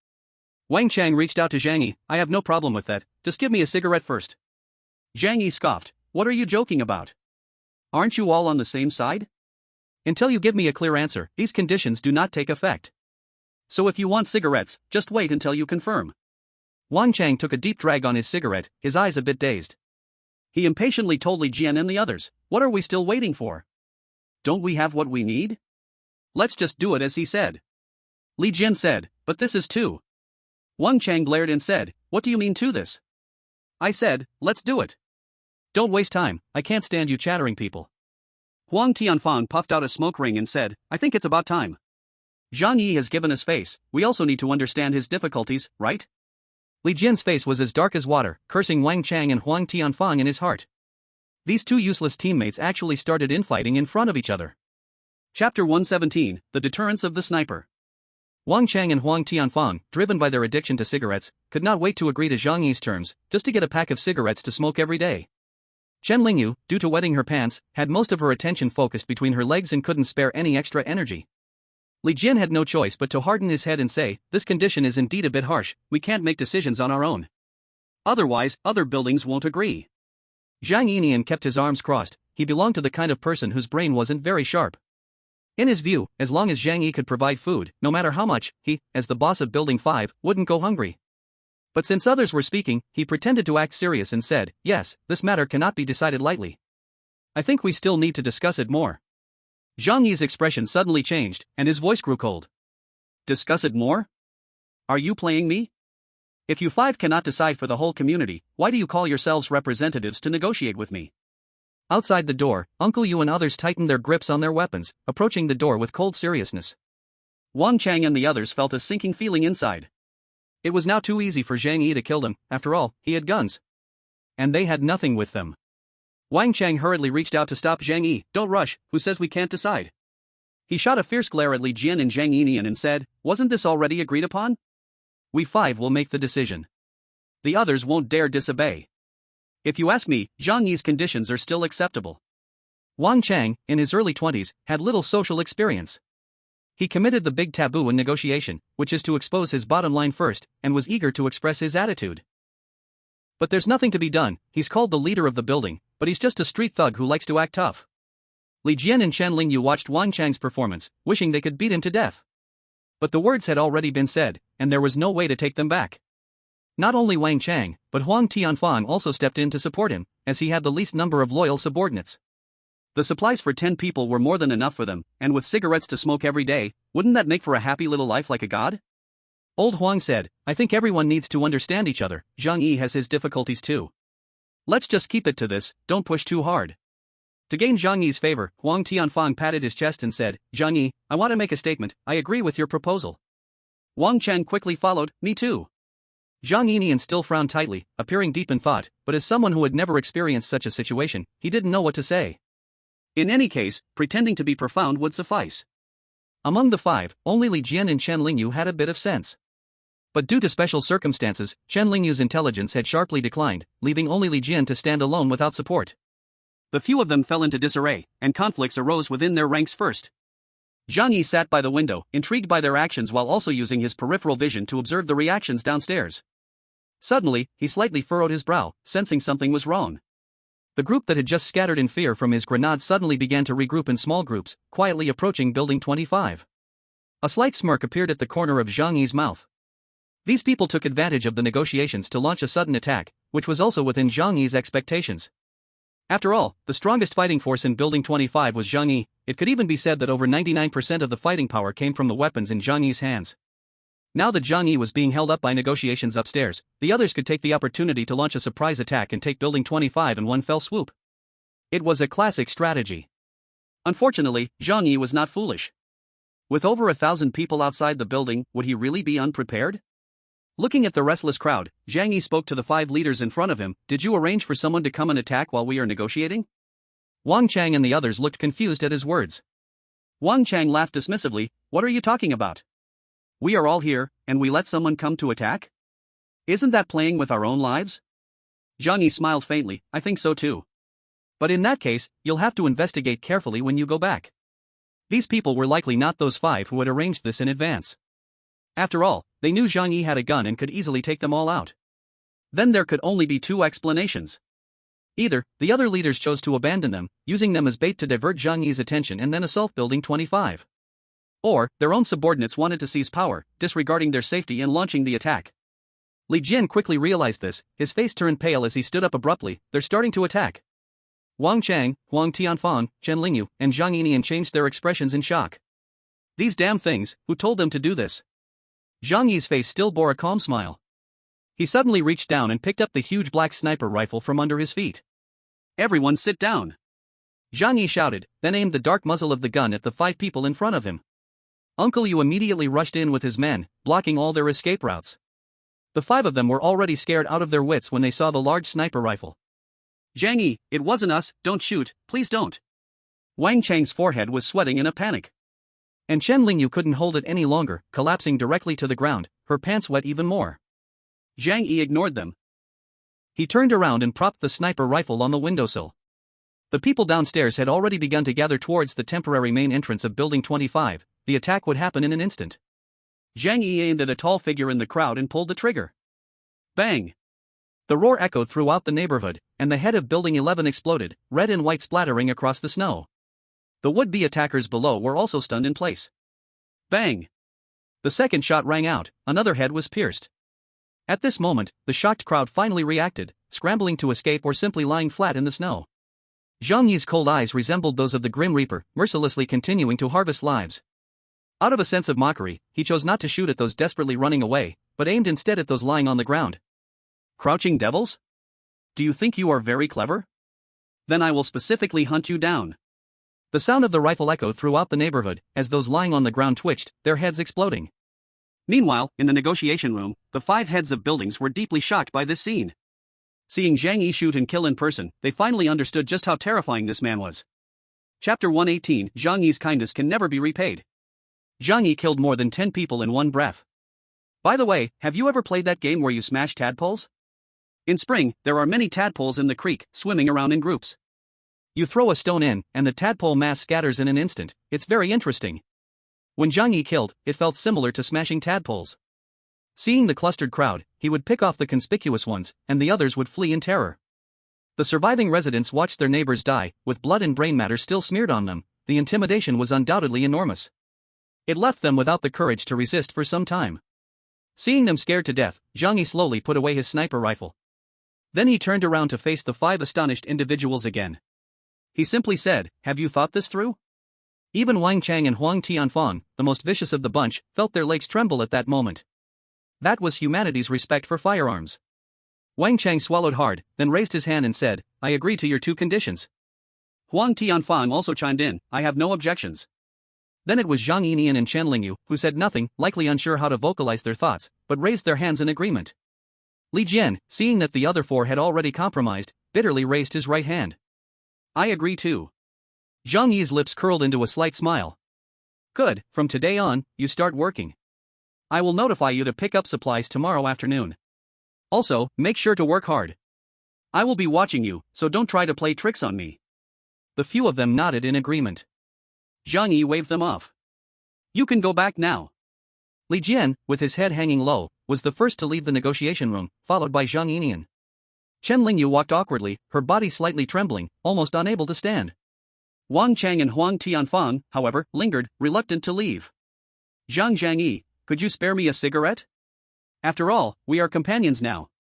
Wang Chang reached out to Zhang Yi. I have no problem with that, just give me a cigarette first. Zhang Yi scoffed. What are you joking about? Aren't you all on the same side? Until you give me a clear answer, these conditions do not take effect. So if you want cigarettes, just wait until you confirm. Wang Chang took a deep drag on his cigarette, his eyes a bit dazed. He impatiently told Li Jian and the others, what are we still waiting for? Don't we have what we need? Let's just do it as he said. Li Jian said, but this is too. Wang Chang glared and said, what do you mean to this? I said, let's do it. Don't waste time, I can't stand you chattering people. Huang Tianfang puffed out a smoke ring and said, I think it's about time. Zhang Yi has given us face, we also need to understand his difficulties, right? Li Jian's face was as dark as water, cursing Wang Chang and Huang Tianfang in his heart. These two useless teammates actually started infighting in front of each other. Chapter 117, The Deterrence of the Sniper. Wang Chang and Huang Tianfang, driven by their addiction to cigarettes, could not wait to agree to Zhang Yi's terms, just to get a pack of cigarettes to smoke every day. Chen Lingyu, due to wetting her pants, had most of her attention focused between her legs and couldn't spare any extra energy. Li Jian had no choice but to harden his head and say, this condition is indeed a bit harsh, we can't make decisions on our own. Otherwise, other buildings won't agree. Zhang Yi kept his arms crossed, he belonged to the kind of person whose brain wasn't very sharp. In his view, as long as Zhang Yi could provide food, no matter how much, he, as the boss of Building 5, wouldn't go hungry. But since others were speaking, he pretended to act serious and said, yes, this matter cannot be decided lightly. I think we still need to discuss it more. Zhang Yi's expression suddenly changed, and his voice grew cold. Discuss it more? Are you playing me? If you five cannot decide for the whole community, why do you call yourselves representatives to negotiate with me? Outside the door, Uncle Yu and others tightened their grips on their weapons, approaching the door with cold seriousness. Wang Chang and the others felt a sinking feeling inside. It was now too easy for Zhang Yi to kill them, after all, he had guns. And they had nothing with them. Wang Chang hurriedly reached out to stop Zhang Yi. Don't rush, who says we can't decide? He shot a fierce glare at Li Jian and Zhang Yi and said, wasn't this already agreed upon? We five will make the decision. The others won't dare disobey. If you ask me, Zhang Yi's conditions are still acceptable. Wang Chang, in his early 20s, had little social experience. He committed the big taboo in negotiation, which is to expose his bottom line first, and was eager to express his attitude. But there's nothing to be done, he's called the leader of the building, but he's just a street thug who likes to act tough. Li Jian and Chen Lingyu watched Wang Chang's performance, wishing they could beat him to death. But the words had already been said, and there was no way to take them back. Not only Wang Chang, but Huang Tianfang also stepped in to support him, as he had the least number of loyal subordinates. The supplies for 10 people were more than enough for them, and with cigarettes to smoke every day, wouldn't that make for a happy little life like a god? Old Huang said, I think everyone needs to understand each other, Zhang Yi has his difficulties too. Let's just keep it to this, don't push too hard. To gain Zhang Yi's favor, Huang Tianfang patted his chest and said, Zhang Yi, I want to make a statement, I agree with your proposal. Wang Chang quickly followed, me too. Zhang Yi still frowned tightly, appearing deep in thought, but as someone who had never experienced such a situation, he didn't know what to say. In any case, pretending to be profound would suffice. Among the five, only Li Jian and Chen Lingyu had a bit of sense. But due to special circumstances, Chen Lingyu's intelligence had sharply declined, leaving only Li Jian to stand alone without support. The few of them fell into disarray, and conflicts arose within their ranks first. Zhang Yi sat by the window, intrigued by their actions while also using his peripheral vision to observe the reactions downstairs. Suddenly, he slightly furrowed his brow, sensing something was wrong. The group that had just scattered in fear from his grenade suddenly began to regroup in small groups, quietly approaching Building 25. A slight smirk appeared at the corner of Zhang Yi's mouth. These people took advantage of the negotiations to launch a sudden attack, which was also within Zhang Yi's expectations. After all, the strongest fighting force in Building 25 was Zhang Yi. It could even be said that over 99% of the fighting power came from the weapons in Zhang Yi's hands. Now that Zhang Yi was being held up by negotiations upstairs, the others could take the opportunity to launch a surprise attack and take Building 25 in one fell swoop. It was a classic strategy. Unfortunately, Zhang Yi was not foolish. With over 1,000 people outside the building, would he really be unprepared? Looking at the restless crowd, Zhang Yi spoke to the 5 leaders in front of him. Did you arrange for someone to come and attack while we are negotiating? Wang Chang and the others looked confused at his words. Wang Chang laughed dismissively. What are you talking about? We are all here, and we let someone come to attack? Isn't that playing with our own lives? Zhang Yi smiled faintly. I think so too. But in that case, you'll have to investigate carefully when you go back. These people were likely not those 5 who had arranged this in advance. After all, they knew Zhang Yi had a gun and could easily take them all out. Then there could only be 2 explanations. Either, the other leaders chose to abandon them, using them as bait to divert Zhang Yi's attention and then assault Building 25. Or, their own subordinates wanted to seize power, disregarding their safety and launching the attack. Li Jian quickly realized this, his face turned pale as he stood up abruptly. They're starting to attack. Wang Chang, Huang Tianfang, Chen Lingyu, and Zhang Yi changed their expressions in shock. These damn things, who told them to do this? Zhang Yi's face still bore a calm smile. He suddenly reached down and picked up the huge black sniper rifle from under his feet. Everyone sit down! Zhang Yi shouted, then aimed the dark muzzle of the gun at the 5 people in front of him. Uncle Yu immediately rushed in with his men, blocking all their escape routes. The 5 of them were already scared out of their wits when they saw the large sniper rifle. Zhang Yi, it wasn't us, don't shoot, please don't. Wang Chang's forehead was sweating in a panic. And Chen Lingyu couldn't hold it any longer, collapsing directly to the ground, her pants wet even more. Zhang Yi ignored them. He turned around and propped the sniper rifle on the windowsill. The people downstairs had already begun to gather towards the temporary main entrance of Building 25, the attack would happen in an instant. Zhang Yi aimed at a tall figure in the crowd and pulled the trigger. Bang! The roar echoed throughout the neighborhood, and the head of Building 11 exploded, red and white splattering across the snow. The would-be attackers below were also stunned in place. Bang! The second shot rang out, another head was pierced. At this moment, the shocked crowd finally reacted, scrambling to escape or simply lying flat in the snow. Zhang Yi's cold eyes resembled those of the Grim Reaper, mercilessly continuing to harvest lives. Out of a sense of mockery, he chose not to shoot at those desperately running away, but aimed instead at those lying on the ground. Crouching devils? Do you think you are very clever? Then I will specifically hunt you down. The sound of the rifle echoed throughout the neighborhood, as those lying on the ground twitched, their heads exploding. Meanwhile, in the negotiation room, the 5 heads of buildings were deeply shocked by this scene. Seeing Zhang Yi shoot and kill in person, they finally understood just how terrifying this man was. Chapter 118, Zhang Yi's kindness can never be repaid. Zhang Yi killed more than 10 people in one breath. By the way, have you ever played that game where you smash tadpoles? In spring, there are many tadpoles in the creek, swimming around in groups. You throw a stone in, and the tadpole mass scatters in an instant. It's very interesting. When Zhang Yi killed, it felt similar to smashing tadpoles. Seeing the clustered crowd, he would pick off the conspicuous ones, and the others would flee in terror. The surviving residents watched their neighbors die, with blood and brain matter still smeared on them. The intimidation was undoubtedly enormous. It left them without the courage to resist for some time. Seeing them scared to death, Zhang Yi slowly put away his sniper rifle. Then he turned around to face the 5 astonished individuals again. He simply said, "Have you thought this through?" Even Wang Chang and Huang Tianfang, the most vicious of the bunch, felt their legs tremble at that moment. That was humanity's respect for firearms. Wang Chang swallowed hard, then raised his hand and said, "I agree to your 2 conditions." Huang Tianfang also chimed in, "I have no objections." Then it was Zhang Yi and Chen Lingyu, who said nothing, likely unsure how to vocalize their thoughts, but raised their hands in agreement. Li Jian, seeing that the other 4 had already compromised, bitterly raised his right hand. "I agree too." Zhang Yi's lips curled into a slight smile. "Good, from today on, you start working. I will notify you to pick up supplies tomorrow afternoon. Also, make sure to work hard. I will be watching you, so don't try to play tricks on me." The few of them nodded in agreement. Zhang Yi waved them off. "You can go back now." Li Jian, with his head hanging low, was the first to leave the negotiation room, followed by Zhang Yi. Chen Lingyu walked awkwardly, her body slightly trembling, almost unable to stand. Wang Chang and Huang Tianfang, however, lingered, reluctant to leave. "Zhang Yi, could you spare me a cigarette? After all, we are companions now."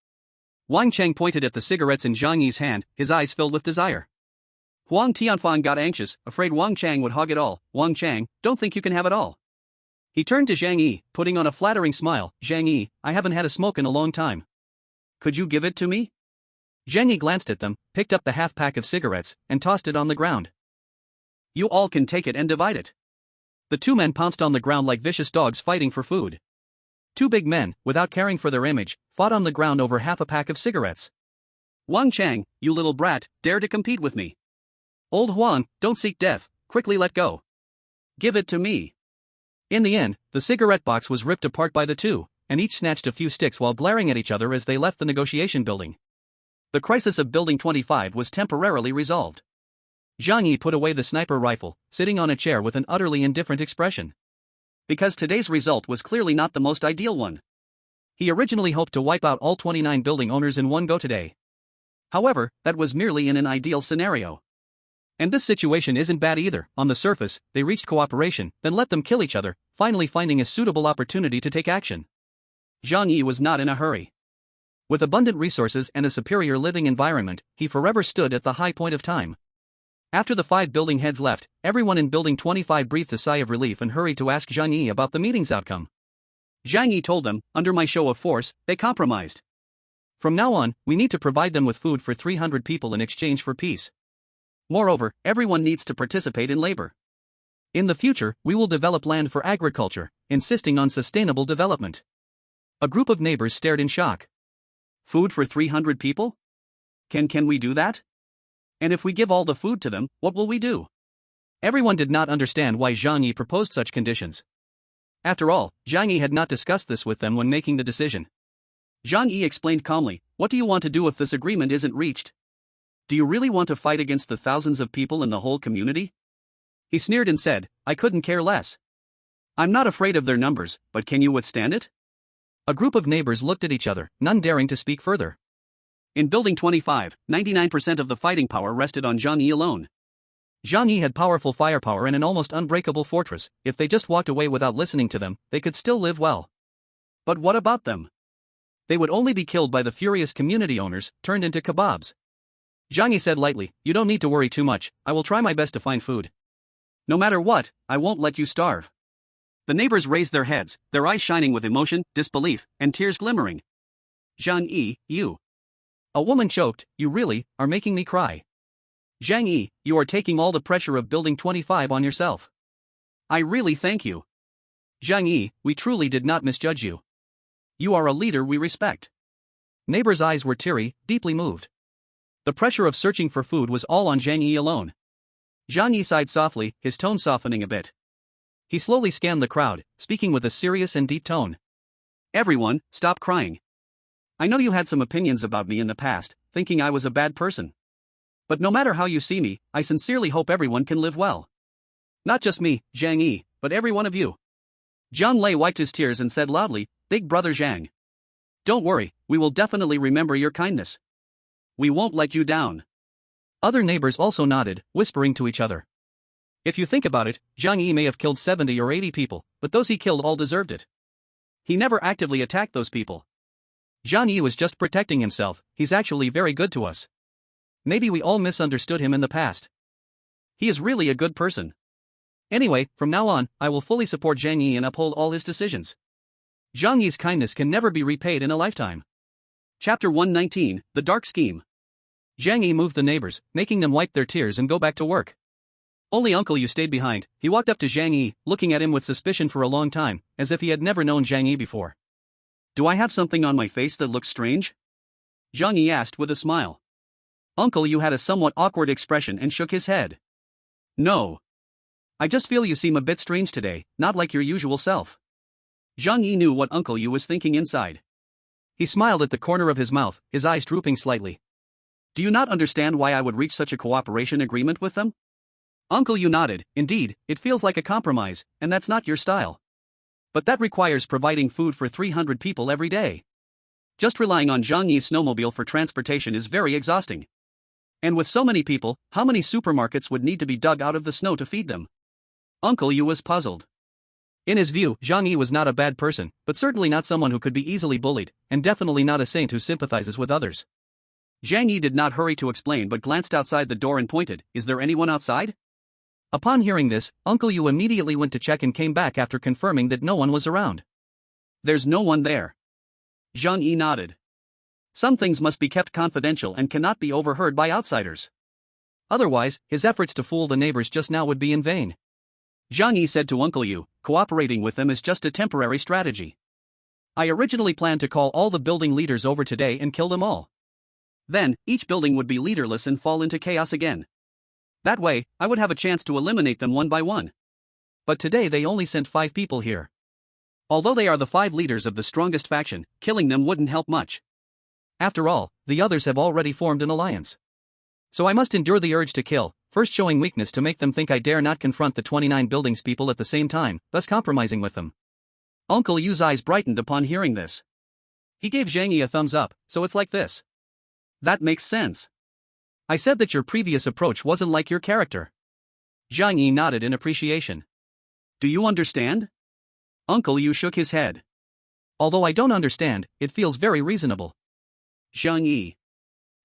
Wang Chang pointed at the cigarettes in Zhang Yi's hand, his eyes filled with desire. Huang Tianfang got anxious, afraid Wang Chang would hog it all. "Wang Chang, don't think you can have it all." He turned to Zhang Yi, putting on a flattering smile. "Zhang Yi, I haven't had a smoke in a long time. Could you give it to me?" Zhang Yi glanced at them, picked up the half-pack of cigarettes, and tossed it on the ground. "You all can take it and divide it." The 2 men pounced on the ground like vicious dogs fighting for food. 2 big men, without caring for their image, fought on the ground over half a pack of cigarettes. "Wang Chang, you little brat, dare to compete with me. Old Huang, don't seek death, quickly let go. Give it to me." In the end, the cigarette box was ripped apart by the 2, and each snatched a few sticks while glaring at each other as they left the negotiation building. The crisis of Building 25 was temporarily resolved. Zhang Yi put away the sniper rifle, sitting on a chair with an utterly indifferent expression. Because today's result was clearly not the most ideal one. He originally hoped to wipe out all 29 building owners in one go today. However, that was merely in an ideal scenario. And this situation isn't bad either. On the surface, they reached cooperation, then let them kill each other, finally finding a suitable opportunity to take action. Zhang Yi was not in a hurry. With abundant resources and a superior living environment, he forever stood at the high point of time. After the 5 building heads left, everyone in Building 25 breathed a sigh of relief and hurried to ask Zhang Yi about the meeting's outcome. Zhang Yi told them, under my show of force, they compromised. From now on, we need to provide them with food for 300 people in exchange for peace. Moreover, everyone needs to participate in labor. In the future, we will develop land for agriculture, insisting on sustainable development. A group of neighbors stared in shock. Food for 300 people? Can we do that? And if we give all the food to them, what will we do? Everyone did not understand why Zhang Yi proposed such conditions. After all, Zhang Yi had not discussed this with them when making the decision. Zhang Yi explained calmly, what do you want to do if this agreement isn't reached? Do you really want to fight against the thousands of people in the whole community? He sneered and said, I couldn't care less. I'm not afraid of their numbers, but can you withstand it? A group of neighbors looked at each other, none daring to speak further. In Building 25, 99% of the fighting power rested on Zhang Yi alone. Zhang Yi had powerful firepower and an almost unbreakable fortress. If they just walked away without listening to them, they could still live well. But what about them? They would only be killed by the furious community owners, turned into kebabs. Zhang Yi said lightly, you don't need to worry too much, I will try my best to find food. No matter what, I won't let you starve. The neighbors raised their heads, their eyes shining with emotion, disbelief, and tears glimmering. Zhang Yi, you. A woman choked, you really are making me cry. Zhang Yi, you are taking all the pressure of Building 25 on yourself. I really thank you. Zhang Yi, we truly did not misjudge you. You are a leader we respect. Neighbors' eyes were teary, deeply moved. The pressure of searching for food was all on Zhang Yi alone. Zhang Yi sighed softly, his tone softening a bit. He slowly scanned the crowd, speaking with a serious and deep tone. Everyone, stop crying. I know you had some opinions about me in the past, thinking I was a bad person. But no matter how you see me, I sincerely hope everyone can live well. Not just me, Zhang Yi, but every one of you. Zhang Lei wiped his tears and said loudly, Big brother Zhang. Don't worry, we will definitely remember your kindness. We won't let you down. Other neighbors also nodded, whispering to each other. If you think about it, Zhang Yi may have killed 70 or 80 people, but those he killed all deserved it. He never actively attacked those people. Zhang Yi was just protecting himself, he's actually very good to us. Maybe we all misunderstood him in the past. He is really a good person. Anyway, from now on, I will fully support Zhang Yi and uphold all his decisions. Zhang Yi's kindness can never be repaid in a lifetime. Chapter 119, The Dark Scheme. Zhang Yi moved the neighbors, making them wipe their tears and go back to work. Only Uncle Yu stayed behind. He walked up to Zhang Yi, looking at him with suspicion for a long time, as if he had never known Zhang Yi before. Do I have something on my face that looks strange? Zhang Yi asked with a smile. Uncle Yu had a somewhat awkward expression and shook his head. No. I just feel you seem a bit strange today, not like your usual self. Zhang Yi knew what Uncle Yu was thinking inside. He smiled at the corner of his mouth, his eyes drooping slightly. Do you not understand why I would reach such a cooperation agreement with them? Uncle Yu nodded. Indeed, it feels like a compromise, and that's not your style. But that requires providing food for 300 people every day. Just relying on Zhang Yi's snowmobile for transportation is very exhausting. And with so many people, how many supermarkets would need to be dug out of the snow to feed them? Uncle Yu was puzzled. In his view, Zhang Yi was not a bad person, but certainly not someone who could be easily bullied, and definitely not a saint who sympathizes with others. Zhang Yi did not hurry to explain but glanced outside the door and pointed, Is there anyone outside? Upon hearing this, Uncle Yu immediately went to check and came back after confirming that no one was around. There's no one there. Zhang Yi nodded. Some things must be kept confidential and cannot be overheard by outsiders. Otherwise, his efforts to fool the neighbors just now would be in vain. Zhang Yi said to Uncle Yu, cooperating with them is just a temporary strategy. I originally planned to call all the building leaders over today and kill them all. Then, each building would be leaderless and fall into chaos again. That way, I would have a chance to eliminate them one by one. But today they only sent 5 people here. Although they are the 5 leaders of the strongest faction, killing them wouldn't help much. After all, the others have already formed an alliance. So I must endure the urge to kill, first showing weakness to make them think I dare not confront the 29 buildings people at the same time, thus compromising with them. Uncle Yu's eyes brightened upon hearing this. He gave Zhang Yi a thumbs up, so it's like this. That makes sense. I said that your previous approach wasn't like your character. Zhang Yi nodded in appreciation. Do you understand? Uncle Yu shook his head. Although I don't understand, it feels very reasonable. Zhang Yi.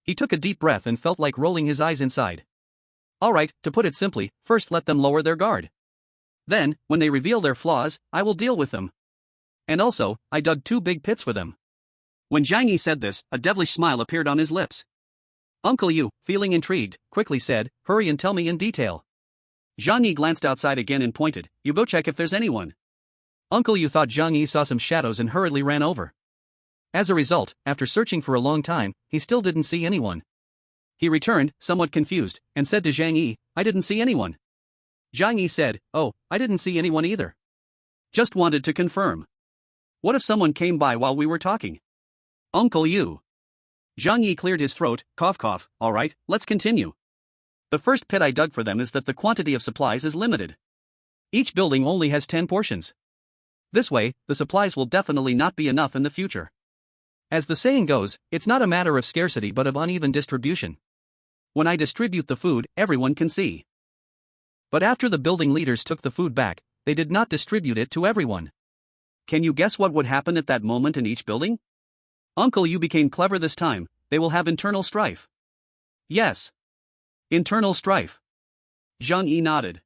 He took a deep breath and felt like rolling his eyes inside. Alright, to put it simply, first let them lower their guard. Then, when they reveal their flaws, I will deal with them. And also, I dug 2 big pits for them. When Zhang Yi said this, a devilish smile appeared on his lips. Uncle Yu, feeling intrigued, quickly said, hurry and tell me in detail. Zhang Yi glanced outside again and pointed, you go check if there's anyone. Uncle Yu thought Zhang Yi saw some shadows and hurriedly ran over. As a result, after searching for a long time, he still didn't see anyone. He returned, somewhat confused, and said to Zhang Yi, I didn't see anyone. Zhang Yi said, oh, I didn't see anyone either. Just wanted to confirm. What if someone came by while we were talking? Uncle Yu. Zhang Yi cleared his throat, cough cough, alright, let's continue. The first pit I dug for them is that the quantity of supplies is limited. Each building only has 10 portions. This way, the supplies will definitely not be enough in the future. As the saying goes, it's not a matter of scarcity but of uneven distribution. When I distribute the food, everyone can see. But after the building leaders took the food back, they did not distribute it to everyone. Can you guess what would happen at that moment in each building? Uncle Yu became clever this time, they will have internal strife. Yes. Internal strife. Zhang Yi nodded.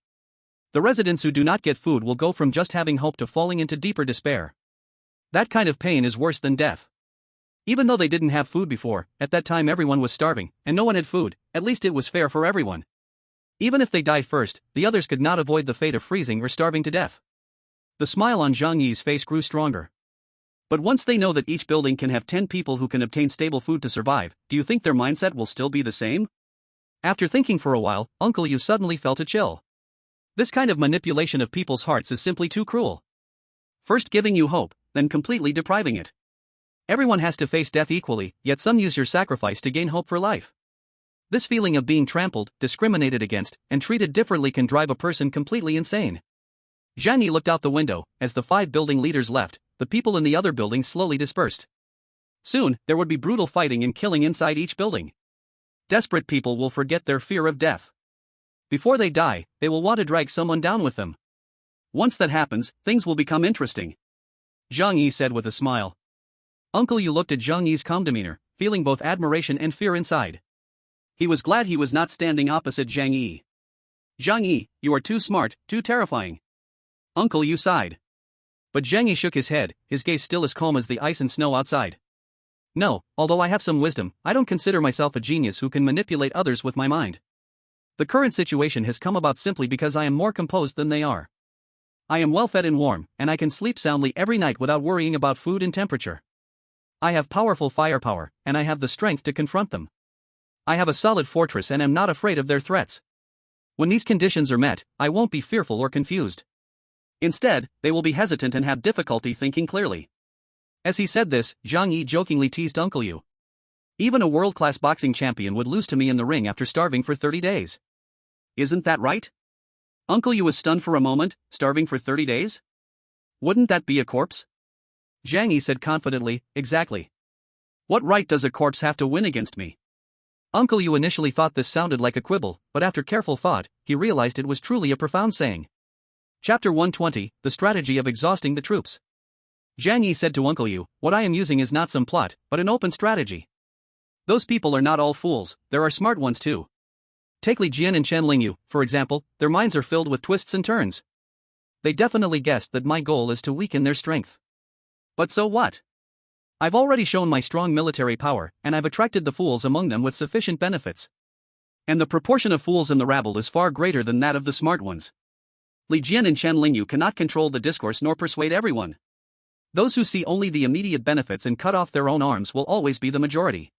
The residents who do not get food will go from just having hope to falling into deeper despair. That kind of pain is worse than death. Even though they didn't have food before, at that time everyone was starving, and no one had food, at least it was fair for everyone. Even if they died first, the others could not avoid the fate of freezing or starving to death. The smile on Zhang Yi's face grew stronger. But once they know that each building can have 10 people who can obtain stable food to survive, do you think their mindset will still be the same? After thinking for a while, Uncle Yu suddenly felt a chill. This kind of manipulation of people's hearts is simply too cruel. First giving you hope, then completely depriving it. Everyone has to face death equally, yet some use your sacrifice to gain hope for life. This feeling of being trampled, discriminated against, and treated differently can drive a person completely insane. Zhang Yi looked out the window. As the 5 building leaders left, the people in the other buildings slowly dispersed. Soon, there would be brutal fighting and killing inside each building. Desperate people will forget their fear of death. Before they die, they will want to drag someone down with them. Once that happens, things will become interesting. Zhang Yi said with a smile. Uncle Yu looked at Zhang Yi's calm demeanor, feeling both admiration and fear inside. He was glad he was not standing opposite Zhang Yi. Zhang Yi, you are too smart, too terrifying. Uncle Yu sighed. But Zhang Yi shook his head, his gaze still as calm as the ice and snow outside. No, although I have some wisdom, I don't consider myself a genius who can manipulate others with my mind. The current situation has come about simply because I am more composed than they are. I am well fed and warm, and I can sleep soundly every night without worrying about food and temperature. I have powerful firepower, and I have the strength to confront them. I have a solid fortress and am not afraid of their threats. When these conditions are met, I won't be fearful or confused. Instead, they will be hesitant and have difficulty thinking clearly. As he said this, Zhang Yi jokingly teased Uncle Yu. Even a world-class boxing champion would lose to me in the ring after starving for 30 days. Isn't that right? Uncle Yu was stunned for a moment, starving for 30 days? Wouldn't that be a corpse? Zhang Yi said confidently, exactly. What right does a corpse have to win against me? Uncle Yu initially thought this sounded like a quibble, but after careful thought, he realized it was truly a profound saying. Chapter 120, The Strategy of Exhausting the Troops. Zhang Yi said to Uncle Yu, what I am using is not some plot, but an open strategy. Those people are not all fools, there are smart ones too. Take Li Jian and Chen Lingyu, for example, their minds are filled with twists and turns. They definitely guessed that my goal is to weaken their strength. But so what? I've already shown my strong military power, and I've attracted the fools among them with sufficient benefits. And the proportion of fools in the rabble is far greater than that of the smart ones. Li Jian and Chen Lingyu cannot control the discourse nor persuade everyone. Those who see only the immediate benefits and cut off their own arms will always be the majority.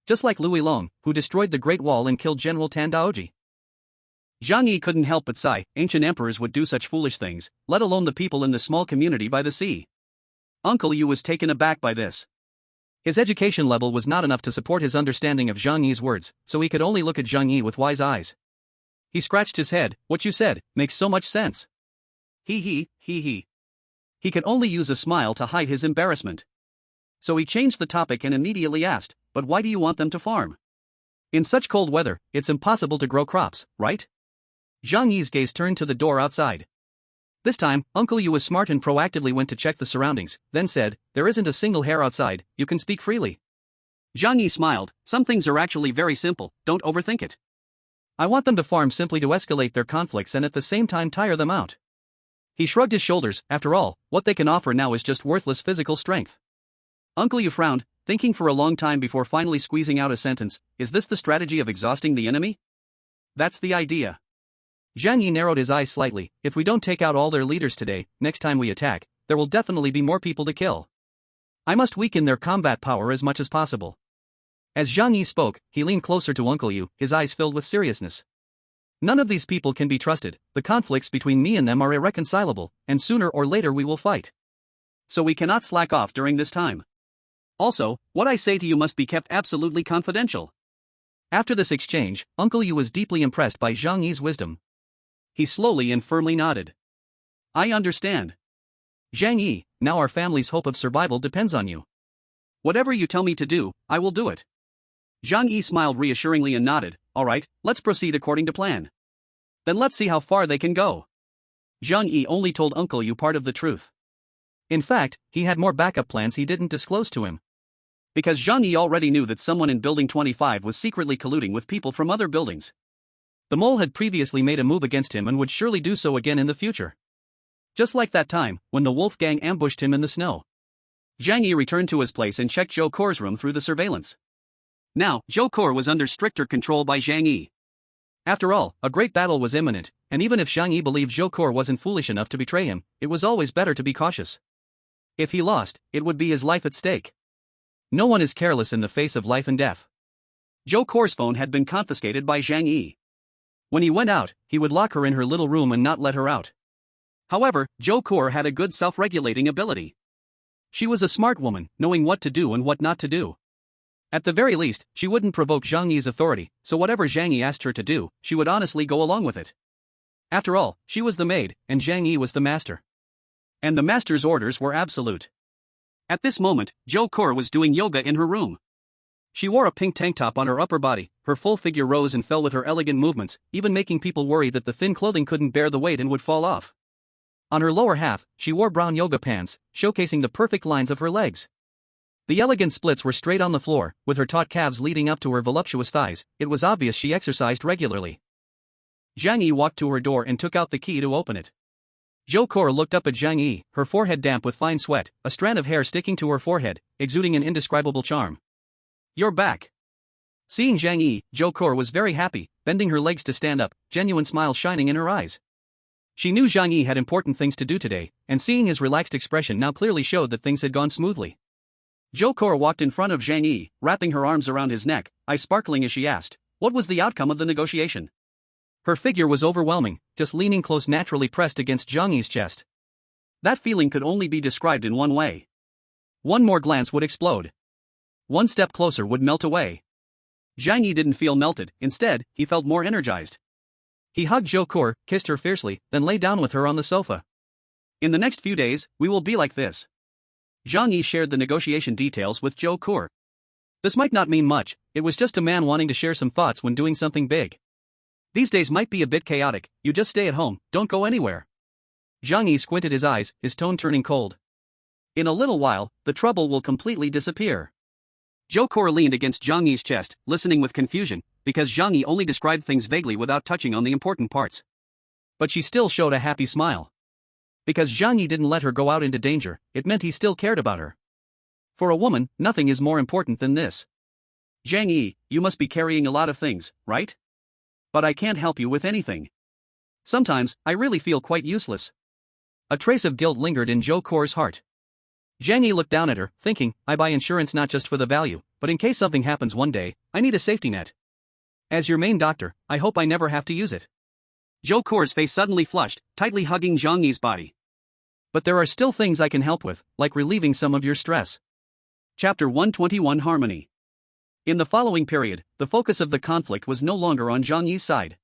Just like Lui Long, who destroyed the Great Wall and killed General Tan Daoji. Zhang Yi couldn't help but sigh. Ancient emperors would do such foolish things, let alone the people in the small community by the sea. Uncle Yu was taken aback by this. His education level was not enough to support his understanding of Zhang Yi's words, so he could only look at Zhang Yi with wise eyes. He scratched his head. What you said makes so much sense. He. He could only use a smile to hide his embarrassment. So he changed the topic and immediately asked, but why do you want them to farm? In such cold weather, it's impossible to grow crops, right? Zhang Yi's gaze turned to the door outside. This time, Uncle Yu was smart and proactively went to check the surroundings, then said, there isn't a single hair outside, you can speak freely. Zhang Yi smiled, some things are actually very simple, don't overthink it. I want them to farm simply to escalate their conflicts and at the same time tire them out. He shrugged his shoulders, after all, what they can offer now is just worthless physical strength. Uncle Yu frowned, thinking for a long time before finally squeezing out a sentence, is this the strategy of exhausting the enemy? That's the idea. Zhang Yi narrowed his eyes slightly, if we don't take out all their leaders today, next time we attack, there will definitely be more people to kill. I must weaken their combat power as much as possible. As Zhang Yi spoke, he leaned closer to Uncle Yu, his eyes filled with seriousness. None of these people can be trusted, the conflicts between me and them are irreconcilable, and sooner or later we will fight. So we cannot slack off during this time. Also, what I say to you must be kept absolutely confidential. After this exchange, Uncle Yu was deeply impressed by Zhang Yi's wisdom. He slowly and firmly nodded. I understand. Zhang Yi, now our family's hope of survival depends on you. Whatever you tell me to do, I will do it. Zhang Yi smiled reassuringly and nodded, all right, let's proceed according to plan. Then let's see how far they can go. Zhang Yi only told Uncle Yu part of the truth. In fact, he had more backup plans he didn't disclose to him. Because Zhang Yi already knew that someone in Building 25 was secretly colluding with people from other buildings. The mole had previously made a move against him and would surely do so again in the future. Just like that time, when the wolf gang ambushed him in the snow. Zhang Yi returned to his place and checked Zhou Kor's room through the surveillance. Now, Zhou Kor was under stricter control by Zhang Yi. After all, a great battle was imminent, and even if Zhang Yi believed Zhou Kor wasn't foolish enough to betray him, it was always better to be cautious. If he lost, it would be his life at stake. No one is careless in the face of life and death. Zhou Kor's phone had been confiscated by Zhang Yi. When he went out, he would lock her in her little room and not let her out. However, Zhou Kor had a good self-regulating ability. She was a smart woman, knowing what to do and what not to do. At the very least, she wouldn't provoke Zhang Yi's authority, so whatever Zhang Yi asked her to do, she would honestly go along with it. After all, she was the maid, and Zhang Yi was the master. And the master's orders were absolute. At this moment, Zhou Kor was doing yoga in her room. She wore a pink tank top on her upper body, her full figure rose and fell with her elegant movements, even making people worry that the thin clothing couldn't bear the weight and would fall off. On her lower half, she wore brown yoga pants, showcasing the perfect lines of her legs. The elegant splits were straight on the floor, with her taut calves leading up to her voluptuous thighs. It was obvious she exercised regularly. Zhang Yi walked to her door and took out the key to open it. Zhou Kor looked up at Zhang Yi, her forehead damp with fine sweat, a strand of hair sticking to her forehead, exuding an indescribable charm. You're back. Seeing Zhang Yi, Zhou Kor was very happy, bending her legs to stand up, genuine smile shining in her eyes. She knew Zhang Yi had important things to do today, and seeing his relaxed expression now clearly showed that things had gone smoothly. Zhou Kor walked in front of Zhang Yi, wrapping her arms around his neck, eyes sparkling as she asked, what was the outcome of the negotiation? Her figure was overwhelming, just leaning close naturally pressed against Zhang Yi's chest. That feeling could only be described in one way. One more glance would explode. One step closer would melt away. Zhang Yi didn't feel melted, instead, he felt more energized. He hugged Zhou Kor, kissed her fiercely, then lay down with her on the sofa. In the next few days, we will be like this. Zhang Yi shared the negotiation details with Zhou Kor. This might not mean much, it was just a man wanting to share some thoughts when doing something big. These days might be a bit chaotic, you just stay at home, don't go anywhere. Zhang Yi squinted his eyes, his tone turning cold. In a little while, the trouble will completely disappear. Zhou Kor leaned against Zhang Yi's chest, listening with confusion, because Zhang Yi only described things vaguely without touching on the important parts. But she still showed a happy smile. Because Zhang Yi didn't let her go out into danger, it meant he still cared about her. For a woman, nothing is more important than this. Zhang Yi, you must be carrying a lot of things, right? But I can't help you with anything. Sometimes, I really feel quite useless. A trace of guilt lingered in Zhou Kor's heart. Zhang Yi looked down at her, thinking, I buy insurance not just for the value, but in case something happens one day, I need a safety net. As your main doctor, I hope I never have to use it. Zhou Kor's face suddenly flushed, tightly hugging Zhang Yi's body. But there are still things I can help with, like relieving some of your stress. Chapter 121 Harmony. In the following period, the focus of the conflict was no longer on Zhang Yi's side.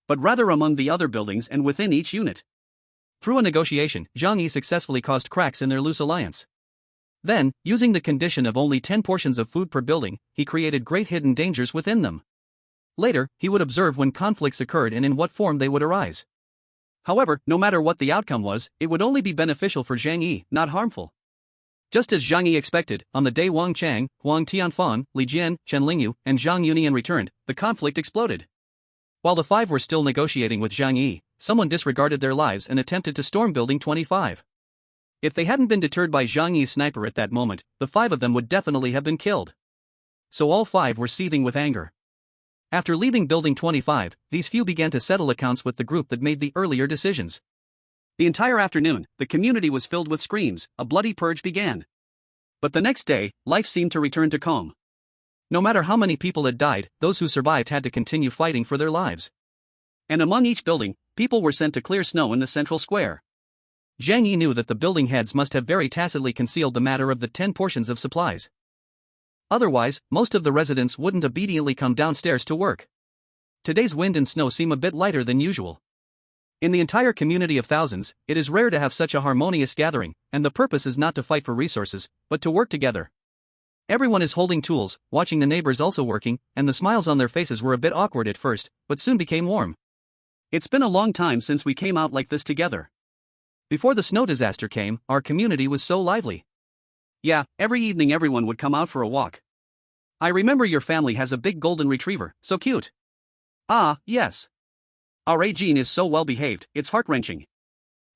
but rather among the other buildings and within each unit. Through a negotiation, Zhang Yi successfully caused cracks in their loose alliance. Then, using the condition of only 10 portions of food per building, he created great hidden dangers within them. Later, he would observe when conflicts occurred and in what form they would arise. However, no matter what the outcome was, it would only be beneficial for Zhang Yi, not harmful. Just as Zhang Yi expected, on the day Wang Chang, Huang Tianfan, Li Jian, Chen Lingyu, and Zhang Yunian returned, the conflict exploded. While the five were still negotiating with Zhang Yi, someone disregarded their lives and attempted to storm Building 25. If they hadn't been deterred by Zhang Yi's sniper at that moment, the five of them would definitely have been killed. So all five were seething with anger. After leaving Building 25, these few began to settle accounts with the group that made the earlier decisions. The entire afternoon, the community was filled with screams, a bloody purge began. But the next day, life seemed to return to calm. No matter how many people had died, those who survived had to continue fighting for their lives. And among each building, people were sent to clear snow in the central square. Zhang Yi knew that the building heads must have very tacitly concealed the matter of the 10 portions of supplies. Otherwise, most of the residents wouldn't obediently come downstairs to work. Today's wind and snow seem a bit lighter than usual. In the entire community of thousands, it is rare to have such a harmonious gathering, and the purpose is not to fight for resources, but to work together. Everyone is holding tools, watching the neighbors also working, and the smiles on their faces were a bit awkward at first, but soon became warm. It's been a long time since we came out like this together. Before the snow disaster came, our community was so lively. Yeah, every evening everyone would come out for a walk. I remember your family has a big golden retriever, so cute. Ah, yes. Our Jean is so well behaved, it's heart-wrenching.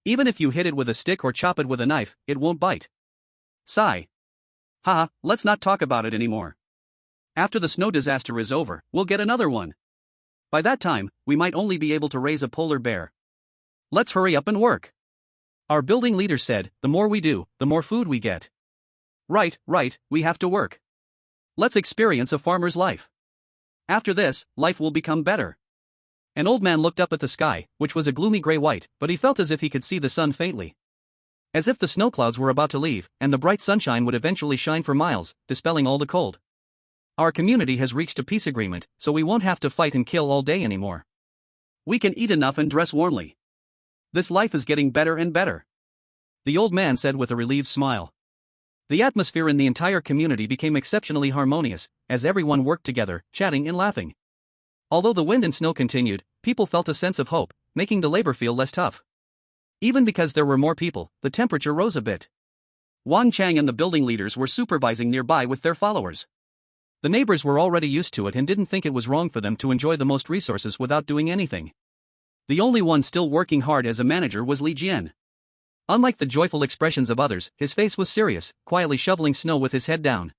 Even if you hit it with a stick or chop it with a knife, it won't bite. Sigh. Haha, let's not talk about it anymore. After the snow disaster is over, we'll get another one. By that time, we might only be able to raise a polar bear. Let's hurry up and work. Our building leader said, the more we do, the more food we get. Right, we have to work. Let's experience a farmer's life. After this, life will become better. An old man looked up at the sky, which was a gloomy gray-white, but he felt as if he could see the sun faintly. As if the snow clouds were about to leave, and the bright sunshine would eventually shine for miles, dispelling all the cold. Our community has reached a peace agreement, so we won't have to fight and kill all day anymore. We can eat enough and dress warmly. This life is getting better and better. The old man said with a relieved smile. The atmosphere in the entire community became exceptionally harmonious, as everyone worked together, chatting and laughing. Although the wind and snow continued, people felt a sense of hope, making the labor feel less tough. Even because there were more people, the temperature rose a bit. Wang Chang and the building leaders were supervising nearby with their followers. The neighbors were already used to it and didn't think it was wrong for them to enjoy the most resources without doing anything. The only one still working hard as a manager was Li Jian. Unlike the joyful expressions of others, his face was serious, quietly shoveling snow with his head down.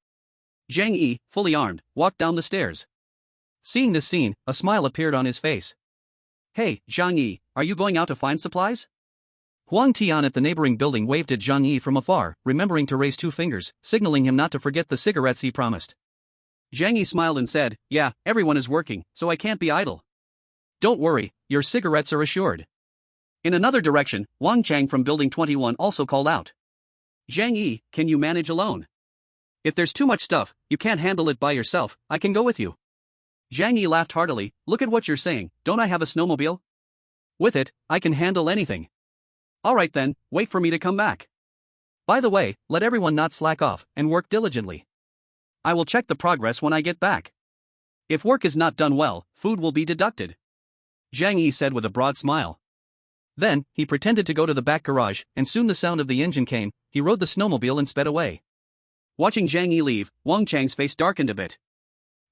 Zhang Yi, fully armed, walked down the stairs. Seeing this scene, a smile appeared on his face. Hey, Zhang Yi, are you going out to find supplies? Huang Tian at the neighboring building waved at Zhang Yi from afar, remembering to raise 2 fingers, signaling him not to forget the cigarettes he promised. Zhang Yi smiled and said, yeah, everyone is working, so I can't be idle. Don't worry, your cigarettes are assured. In another direction, Wang Chang from Building 21 also called out. Zhang Yi, can you manage alone? If there's too much stuff, you can't handle it by yourself, I can go with you. Zhang Yi laughed heartily, look at what you're saying, don't I have a snowmobile? With it, I can handle anything. Alright then, wait for me to come back. By the way, let everyone not slack off, and work diligently. I will check the progress when I get back. If work is not done well, food will be deducted. Zhang Yi said with a broad smile. Then, he pretended to go to the back garage, and soon the sound of the engine came. He rode the snowmobile and sped away. Watching Zhang Yi leave, Wang Chang's face darkened a bit.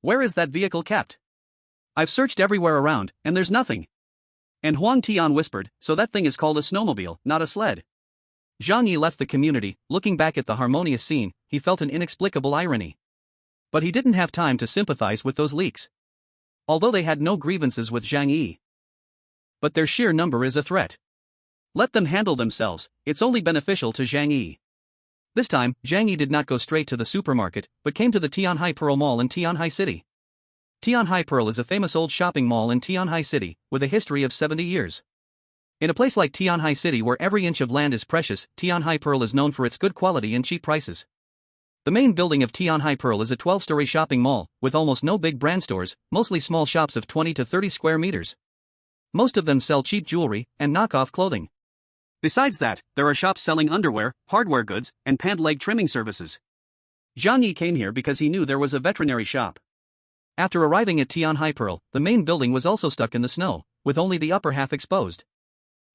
Where is that vehicle kept? I've searched everywhere around, and there's nothing. And Huang Tian whispered, so that thing is called a snowmobile, not a sled. Zhang Yi left the community, looking back at the harmonious scene, he felt an inexplicable irony. But he didn't have time to sympathize with those leaks. Although they had no grievances with Zhang Yi. But their sheer number is a threat. Let them handle themselves, it's only beneficial to Zhang Yi. This time, Zhang Yi did not go straight to the supermarket, but came to the Tianhai Pearl Mall in Tianhai City. Tianhai Pearl is a famous old shopping mall in Tianhai City, with a history of 70 years. In a place like Tianhai City where every inch of land is precious, Tianhai Pearl is known for its good quality and cheap prices. The main building of Tianhai Pearl is a 12-story shopping mall, with almost no big brand stores, mostly small shops of 20 to 30 square meters. Most of them sell cheap jewelry and knockoff clothing. Besides that, there are shops selling underwear, hardware goods, and pant leg trimming services. Zhang Yi came here because he knew there was a veterinary shop. After arriving at Tianhai Pearl, the main building was also stuck in the snow, with only the upper half exposed.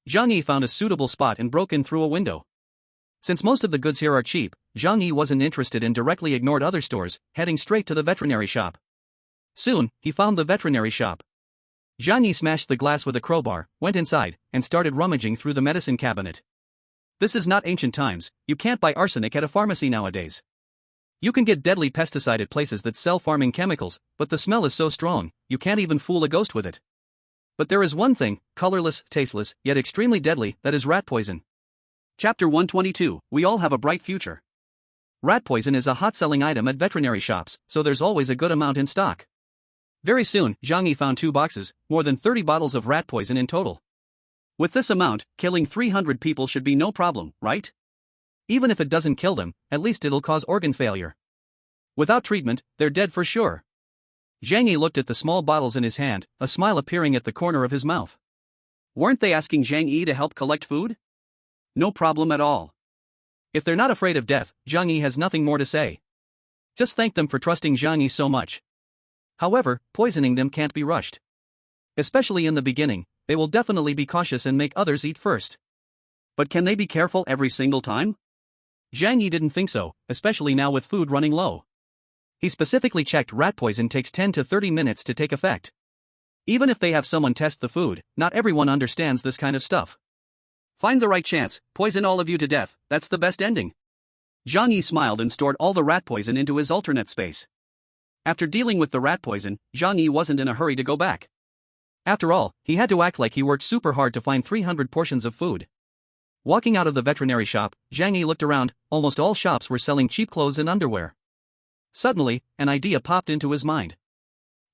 Zhang Yi found a suitable spot and broke in through a window. Since most of the goods here are cheap, Zhang Yi wasn't interested and directly ignored other stores, heading straight to the veterinary shop. Soon, he found the veterinary shop. Zhang Yi smashed the glass with a crowbar, went inside, and started rummaging through the medicine cabinet. This is not ancient times, you can't buy arsenic at a pharmacy nowadays. You can get deadly pesticide at places that sell farming chemicals, but the smell is so strong, you can't even fool a ghost with it. But there is one thing, colorless, tasteless, yet extremely deadly, that is rat poison. Chapter 122, We All Have a Bright Future. Rat poison is a hot-selling item at veterinary shops, so there's always a good amount in stock. Very soon, Zhang Yi found 2 boxes, more than 30 bottles of rat poison in total. With this amount, killing 300 people should be no problem, right? Even if it doesn't kill them, at least it'll cause organ failure. Without treatment, they're dead for sure. Zhang Yi looked at the small bottles in his hand, a smile appearing at the corner of his mouth. Weren't they asking Zhang Yi to help collect food? No problem at all. If they're not afraid of death, Zhang Yi has nothing more to say. Just thank them for trusting Zhang Yi so much. However, poisoning them can't be rushed. Especially in the beginning, they will definitely be cautious and make others eat first. But can they be careful every single time? Zhang Yi didn't think so, especially now with food running low. He specifically checked rat poison takes 10 to 30 minutes to take effect. Even if they have someone test the food, not everyone understands this kind of stuff. Find the right chance, poison all of you to death, that's the best ending. Zhang Yi smiled and stored all the rat poison into his alternate space. After dealing with the rat poison, Zhang Yi wasn't in a hurry to go back. After all, he had to act like he worked super hard to find 300 portions of food. Walking out of the veterinary shop, Zhang Yi looked around. Almost all shops were selling cheap clothes and underwear. Suddenly, an idea popped into his mind.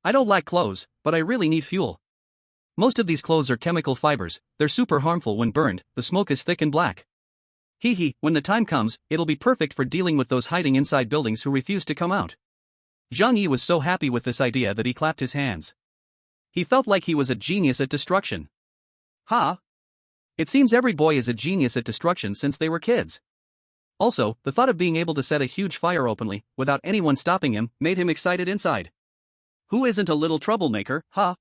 I don't lack clothes, but I really need fuel. Most of these clothes are chemical fibers, they're super harmful when burned, the smoke is thick and black. When the time comes, it'll be perfect for dealing with those hiding inside buildings who refuse to come out. Zhang Yi was so happy with this idea that he clapped his hands. He felt like he was a genius at destruction. It seems every boy is a genius at destruction since they were kids. Also, the thought of being able to set a huge fire openly, without anyone stopping him, made him excited inside. Who isn't a little troublemaker, Zhang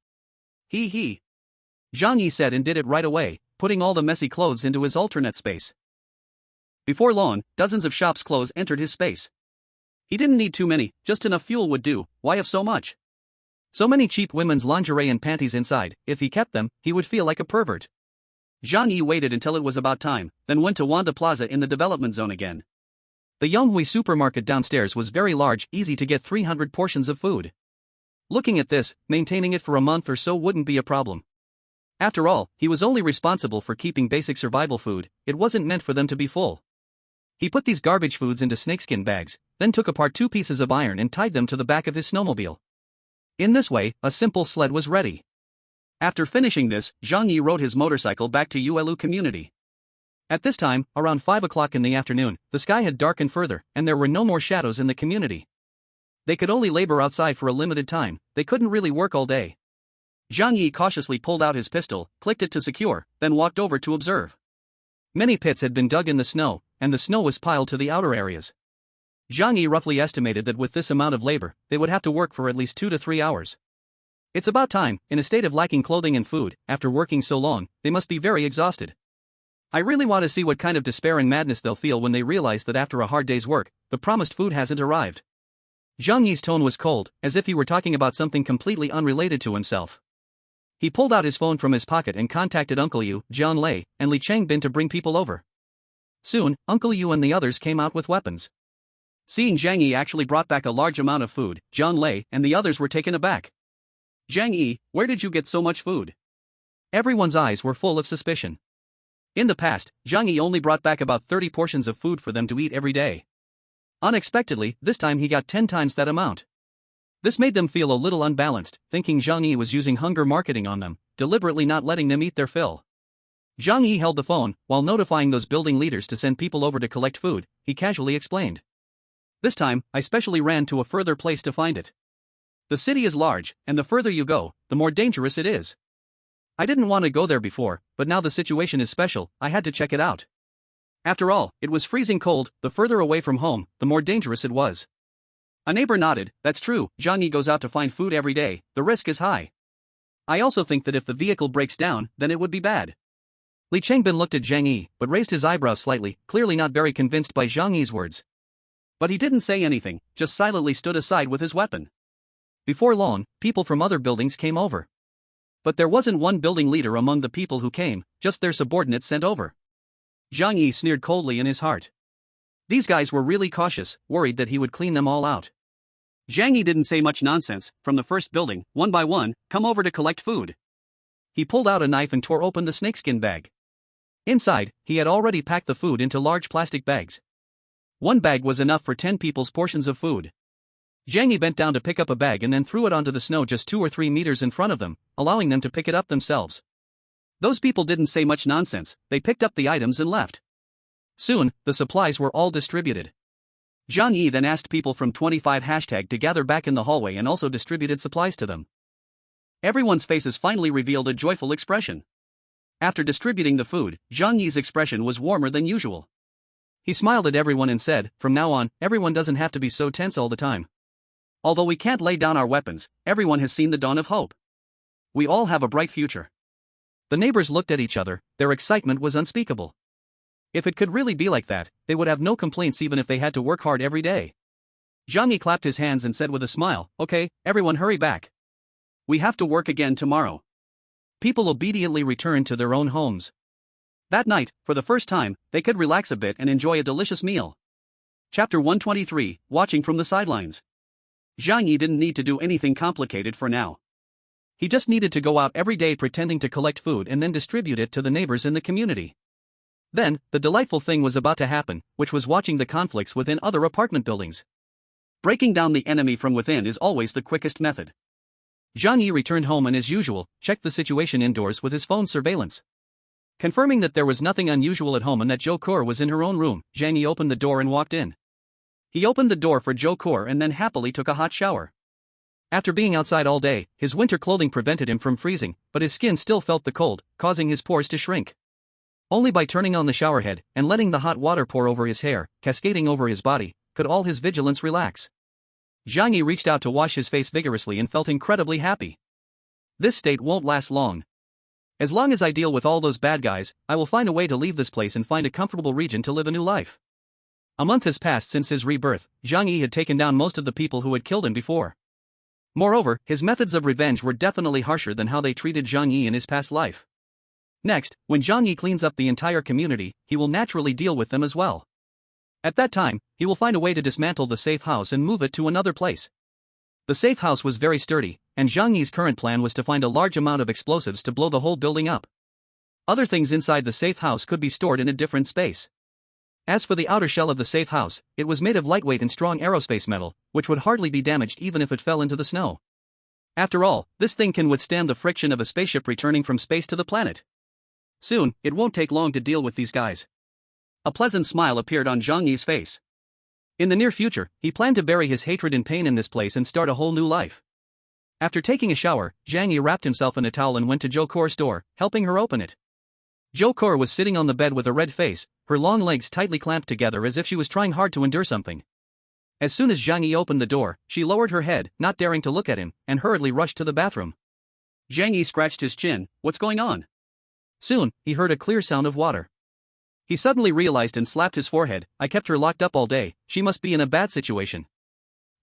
Yi said and did it right away, putting all the messy clothes into his alternate space. Before long, dozens of shops' clothes entered his space. He didn't need too many, just enough fuel would do. Why have so much? So many cheap women's lingerie and panties inside, if he kept them, he would feel like a pervert. Zhang Yi waited until it was about time, then went to Wanda Plaza in the development zone again. The Yonghui supermarket downstairs was very large, easy to get 300 portions of food. Looking at this, maintaining it for a month or so wouldn't be a problem. After all, he was only responsible for keeping basic survival food, it wasn't meant for them to be full. He put these garbage foods into snakeskin bags, then took apart 2 pieces of iron and tied them to the back of his snowmobile. In this way, a simple sled was ready. After finishing this, Zhang Yi rode his motorcycle back to Yuelu community. At this time, around 5 o'clock in the afternoon, the sky had darkened further, and there were no more shadows in the community. They could only labor outside for a limited time, they couldn't really work all day. Zhang Yi cautiously pulled out his pistol, clicked it to secure, then walked over to observe. Many pits had been dug in the snow, and the snow was piled to the outer areas. Zhang Yi roughly estimated that with this amount of labor, they would have to work for at least 2 to 3 hours. It's about time, in a state of lacking clothing and food, after working so long, they must be very exhausted. I really want to see what kind of despair and madness they'll feel when they realize that after a hard day's work, the promised food hasn't arrived. Zhang Yi's tone was cold, as if he were talking about something completely unrelated to himself. He pulled out his phone from his pocket and contacted Uncle Yu, Jian Lei, and Li Changbin to bring people over. Soon, Uncle Yu and the others came out with weapons. Seeing Zhang Yi actually brought back a large amount of food, Jian Lei and the others were taken aback. Zhang Yi, where did you get so much food? Everyone's eyes were full of suspicion. In the past, Zhang Yi only brought back about 30 portions of food for them to eat every day. Unexpectedly, this time he got 10 times that amount. This made them feel a little unbalanced, thinking Zhang Yi was using hunger marketing on them, deliberately not letting them eat their fill. Zhang Yi held the phone, while notifying those building leaders to send people over to collect food, he casually explained. This time, I specially ran to a further place to find it. The city is large, and the further you go, the more dangerous it is. I didn't want to go there before, but now the situation is special, I had to check it out. After all, it was freezing cold, the further away from home, the more dangerous it was. A neighbor nodded, that's true, Zhang Yi goes out to find food every day, the risk is high. I also think that if the vehicle breaks down, then it would be bad. Li Changbin looked at Zhang Yi, but raised his eyebrows slightly, clearly not very convinced by Zhang Yi's words. But he didn't say anything, just silently stood aside with his weapon. Before long, people from other buildings came over. But there wasn't one building leader among the people who came, just their subordinates sent over. Zhang Yi sneered coldly in his heart. These guys were really cautious, worried that he would clean them all out. Zhang Yi didn't say much nonsense, from the first building, one by one, come over to collect food. He pulled out a knife and tore open the snakeskin bag. Inside, he had already packed the food into large plastic bags. One bag was enough for 10 people's portions of food. Zhang Yi bent down to pick up a bag and then threw it onto the snow just 2 or 3 meters in front of them, allowing them to pick it up themselves. Those people didn't say much nonsense, they picked up the items and left. Soon, the supplies were all distributed. Zhang Yi then asked people from 25 hashtag to gather back in the hallway and also distributed supplies to them. Everyone's faces finally revealed a joyful expression. After distributing the food, Zhang Yi's expression was warmer than usual. He smiled at everyone and said, from now on, everyone doesn't have to be so tense all the time. Although we can't lay down our weapons, everyone has seen the dawn of hope. We all have a bright future. The neighbors looked at each other, their excitement was unspeakable. If it could really be like that, they would have no complaints even if they had to work hard every day. Zhang Yi clapped his hands and said with a smile, okay, everyone hurry back. We have to work again tomorrow. People obediently returned to their own homes. That night, for the first time, they could relax a bit and enjoy a delicious meal. Chapter 123, Watching from the Sidelines. Zhang Yi didn't need to do anything complicated for now. He just needed to go out every day pretending to collect food and then distribute it to the neighbors in the community. Then, the delightful thing was about to happen, which was watching the conflicts within other apartment buildings. Breaking down the enemy from within is always the quickest method. Zhang Yi returned home and as usual, checked the situation indoors with his phone's surveillance. Confirming that there was nothing unusual at home and that Zhou Kur was in her own room, Zhang Yi opened the door and walked in. He opened the door for Zhou Kur and then happily took a hot shower. After being outside all day, his winter clothing prevented him from freezing, but his skin still felt the cold, causing his pores to shrink. Only by turning on the showerhead and letting the hot water pour over his hair, cascading over his body, could all his vigilance relax. Zhang Yi reached out to wash his face vigorously and felt incredibly happy. This state won't last long. As long as I deal with all those bad guys, I will find a way to leave this place and find a comfortable region to live a new life. A month has passed since his rebirth. Zhang Yi had taken down most of the people who had killed him before. Moreover, his methods of revenge were definitely harsher than how they treated Zhang Yi in his past life. Next, when Zhang Yi cleans up the entire community, he will naturally deal with them as well. At that time, he will find a way to dismantle the safe house and move it to another place. The safe house was very sturdy, and Zhang Yi's current plan was to find a large amount of explosives to blow the whole building up. Other things inside the safe house could be stored in a different space. As for the outer shell of the safe house, it was made of lightweight and strong aerospace metal, which would hardly be damaged even if it fell into the snow. After all, this thing can withstand the friction of a spaceship returning from space to the planet. Soon, it won't take long to deal with these guys. A pleasant smile appeared on Zhang Yi's face. In the near future, he planned to bury his hatred and pain in this place and start a whole new life. After taking a shower, Zhang Yi wrapped himself in a towel and went to Zhou Kur's door, helping her open it. Zhou Kur was sitting on the bed with a red face, her long legs tightly clamped together as if she was trying hard to endure something. As soon as Zhang Yi opened the door, she lowered her head, not daring to look at him, and hurriedly rushed to the bathroom. Zhang Yi scratched his chin, what's going on? Soon, he heard a clear sound of water. He suddenly realized and slapped his forehead, I kept her locked up all day, she must be in a bad situation.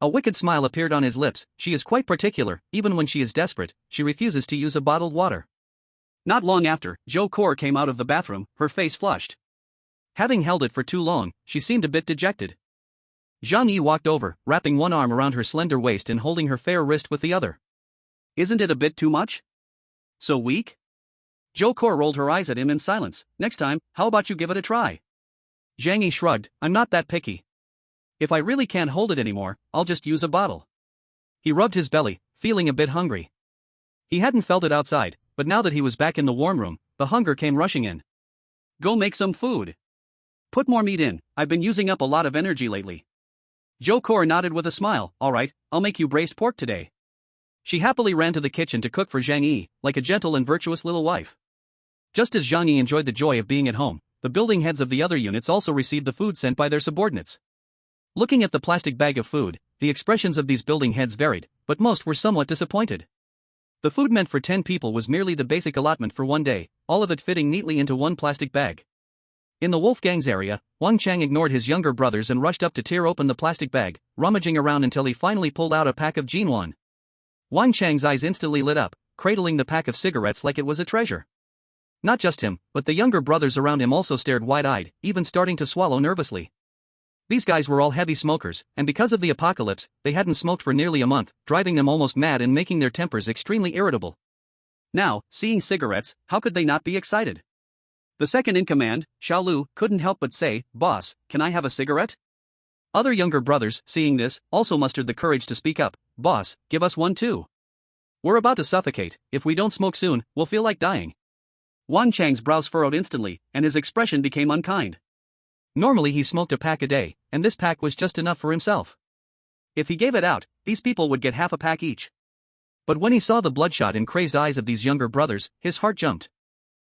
A wicked smile appeared on his lips, she is quite particular, even when she is desperate, she refuses to use a bottled water. Not long after, Zhou Kur came out of the bathroom, her face flushed. Having held it for too long, she seemed a bit dejected. Zhang Yi walked over, wrapping one arm around her slender waist and holding her fair wrist with the other. Isn't it a bit too much? So weak? Zhou Kur rolled her eyes at him in silence. Next time, how about you give it a try? Zhang Yi shrugged, I'm not that picky. If I really can't hold it anymore, I'll just use a bottle. He rubbed his belly, feeling a bit hungry. He hadn't felt it outside, but now that he was back in the warm room, the hunger came rushing in. Go make some food. Put more meat in, I've been using up a lot of energy lately. Zhou Kur nodded with a smile, alright, I'll make you braised pork today. She happily ran to the kitchen to cook for Zhang Yi, like a gentle and virtuous little wife. Just as Zhang Yi enjoyed the joy of being at home, the building heads of the other units also received the food sent by their subordinates. Looking at the plastic bag of food, the expressions of these building heads varied, but most were somewhat disappointed. The food meant for 10 people was merely the basic allotment for one day, all of it fitting neatly into one plastic bag. In the Wolfgang's area, Wang Chang ignored his younger brothers and rushed up to tear open the plastic bag, rummaging around until he finally pulled out a pack of Jinwan. Wang Chang's eyes instantly lit up, cradling the pack of cigarettes like it was a treasure. Not just him, but the younger brothers around him also stared wide-eyed, even starting to swallow nervously. These guys were all heavy smokers, and because of the apocalypse, they hadn't smoked for nearly a month, driving them almost mad and making their tempers extremely irritable. Now, seeing cigarettes, how could they not be excited? The second in command, Xiao Lu, couldn't help but say, "Boss, can I have a cigarette?" Other younger brothers, seeing this, also mustered the courage to speak up, "Boss, give us one too. We're about to suffocate. If we don't smoke soon, we'll feel like dying." Wang Chang's brows furrowed instantly, and his expression became unkind. Normally he smoked a pack a day, and this pack was just enough for himself. If he gave it out, these people would get half a pack each. But when he saw the bloodshot and crazed eyes of these younger brothers, his heart jumped.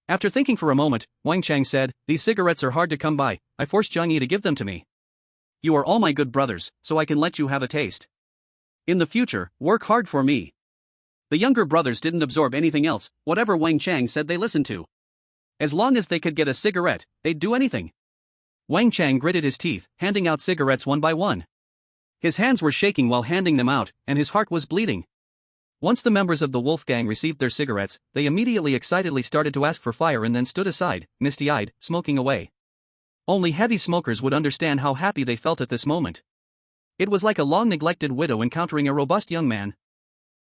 After thinking for a moment, Wang Chang said, "These cigarettes are hard to come by. I forced Zhang Yi to give them to me. You are all my good brothers, so I can let you have a taste. In the future, work hard for me." The younger brothers didn't absorb anything else, whatever Wang Chang said they listened to. As long as they could get a cigarette, they'd do anything. Wang Chang gritted his teeth, handing out cigarettes one by one. His hands were shaking while handing them out, and his heart was bleeding. Once the members of the Wolfgang received their cigarettes, they immediately excitedly started to ask for fire and then stood aside, misty-eyed, smoking away. Only heavy smokers would understand how happy they felt at this moment. It was like a long-neglected widow encountering a robust young man.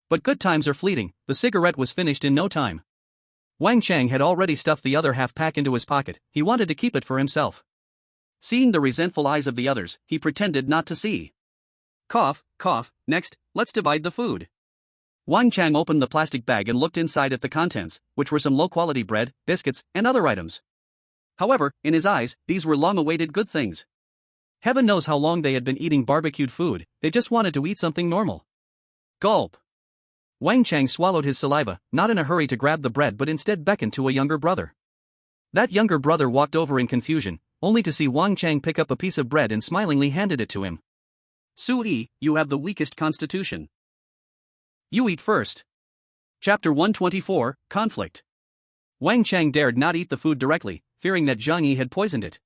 But good times are fleeting. The cigarette was finished in no time. Wang Chang had already stuffed the other half-pack into his pocket. He wanted to keep it for himself. Seeing the resentful eyes of the others, he pretended not to see. Cough, cough, next, let's divide the food. Wang Chang opened the plastic bag and looked inside at the contents, which were some low-quality bread, biscuits, and other items. However, in his eyes, these were long-awaited good things. Heaven knows how long they had been eating barbecued food, they just wanted to eat something normal. Gulp. Wang Chang swallowed his saliva, not in a hurry to grab the bread but instead beckoned to a younger brother. That younger brother walked over in confusion, only to see Wang Chang pick up a piece of bread and smilingly handed it to him. "Su-yi, you have the weakest constitution. You eat first." Chapter 124, Conflict. Wang Chang dared not eat the food directly, fearing that Zhang Yi had poisoned it.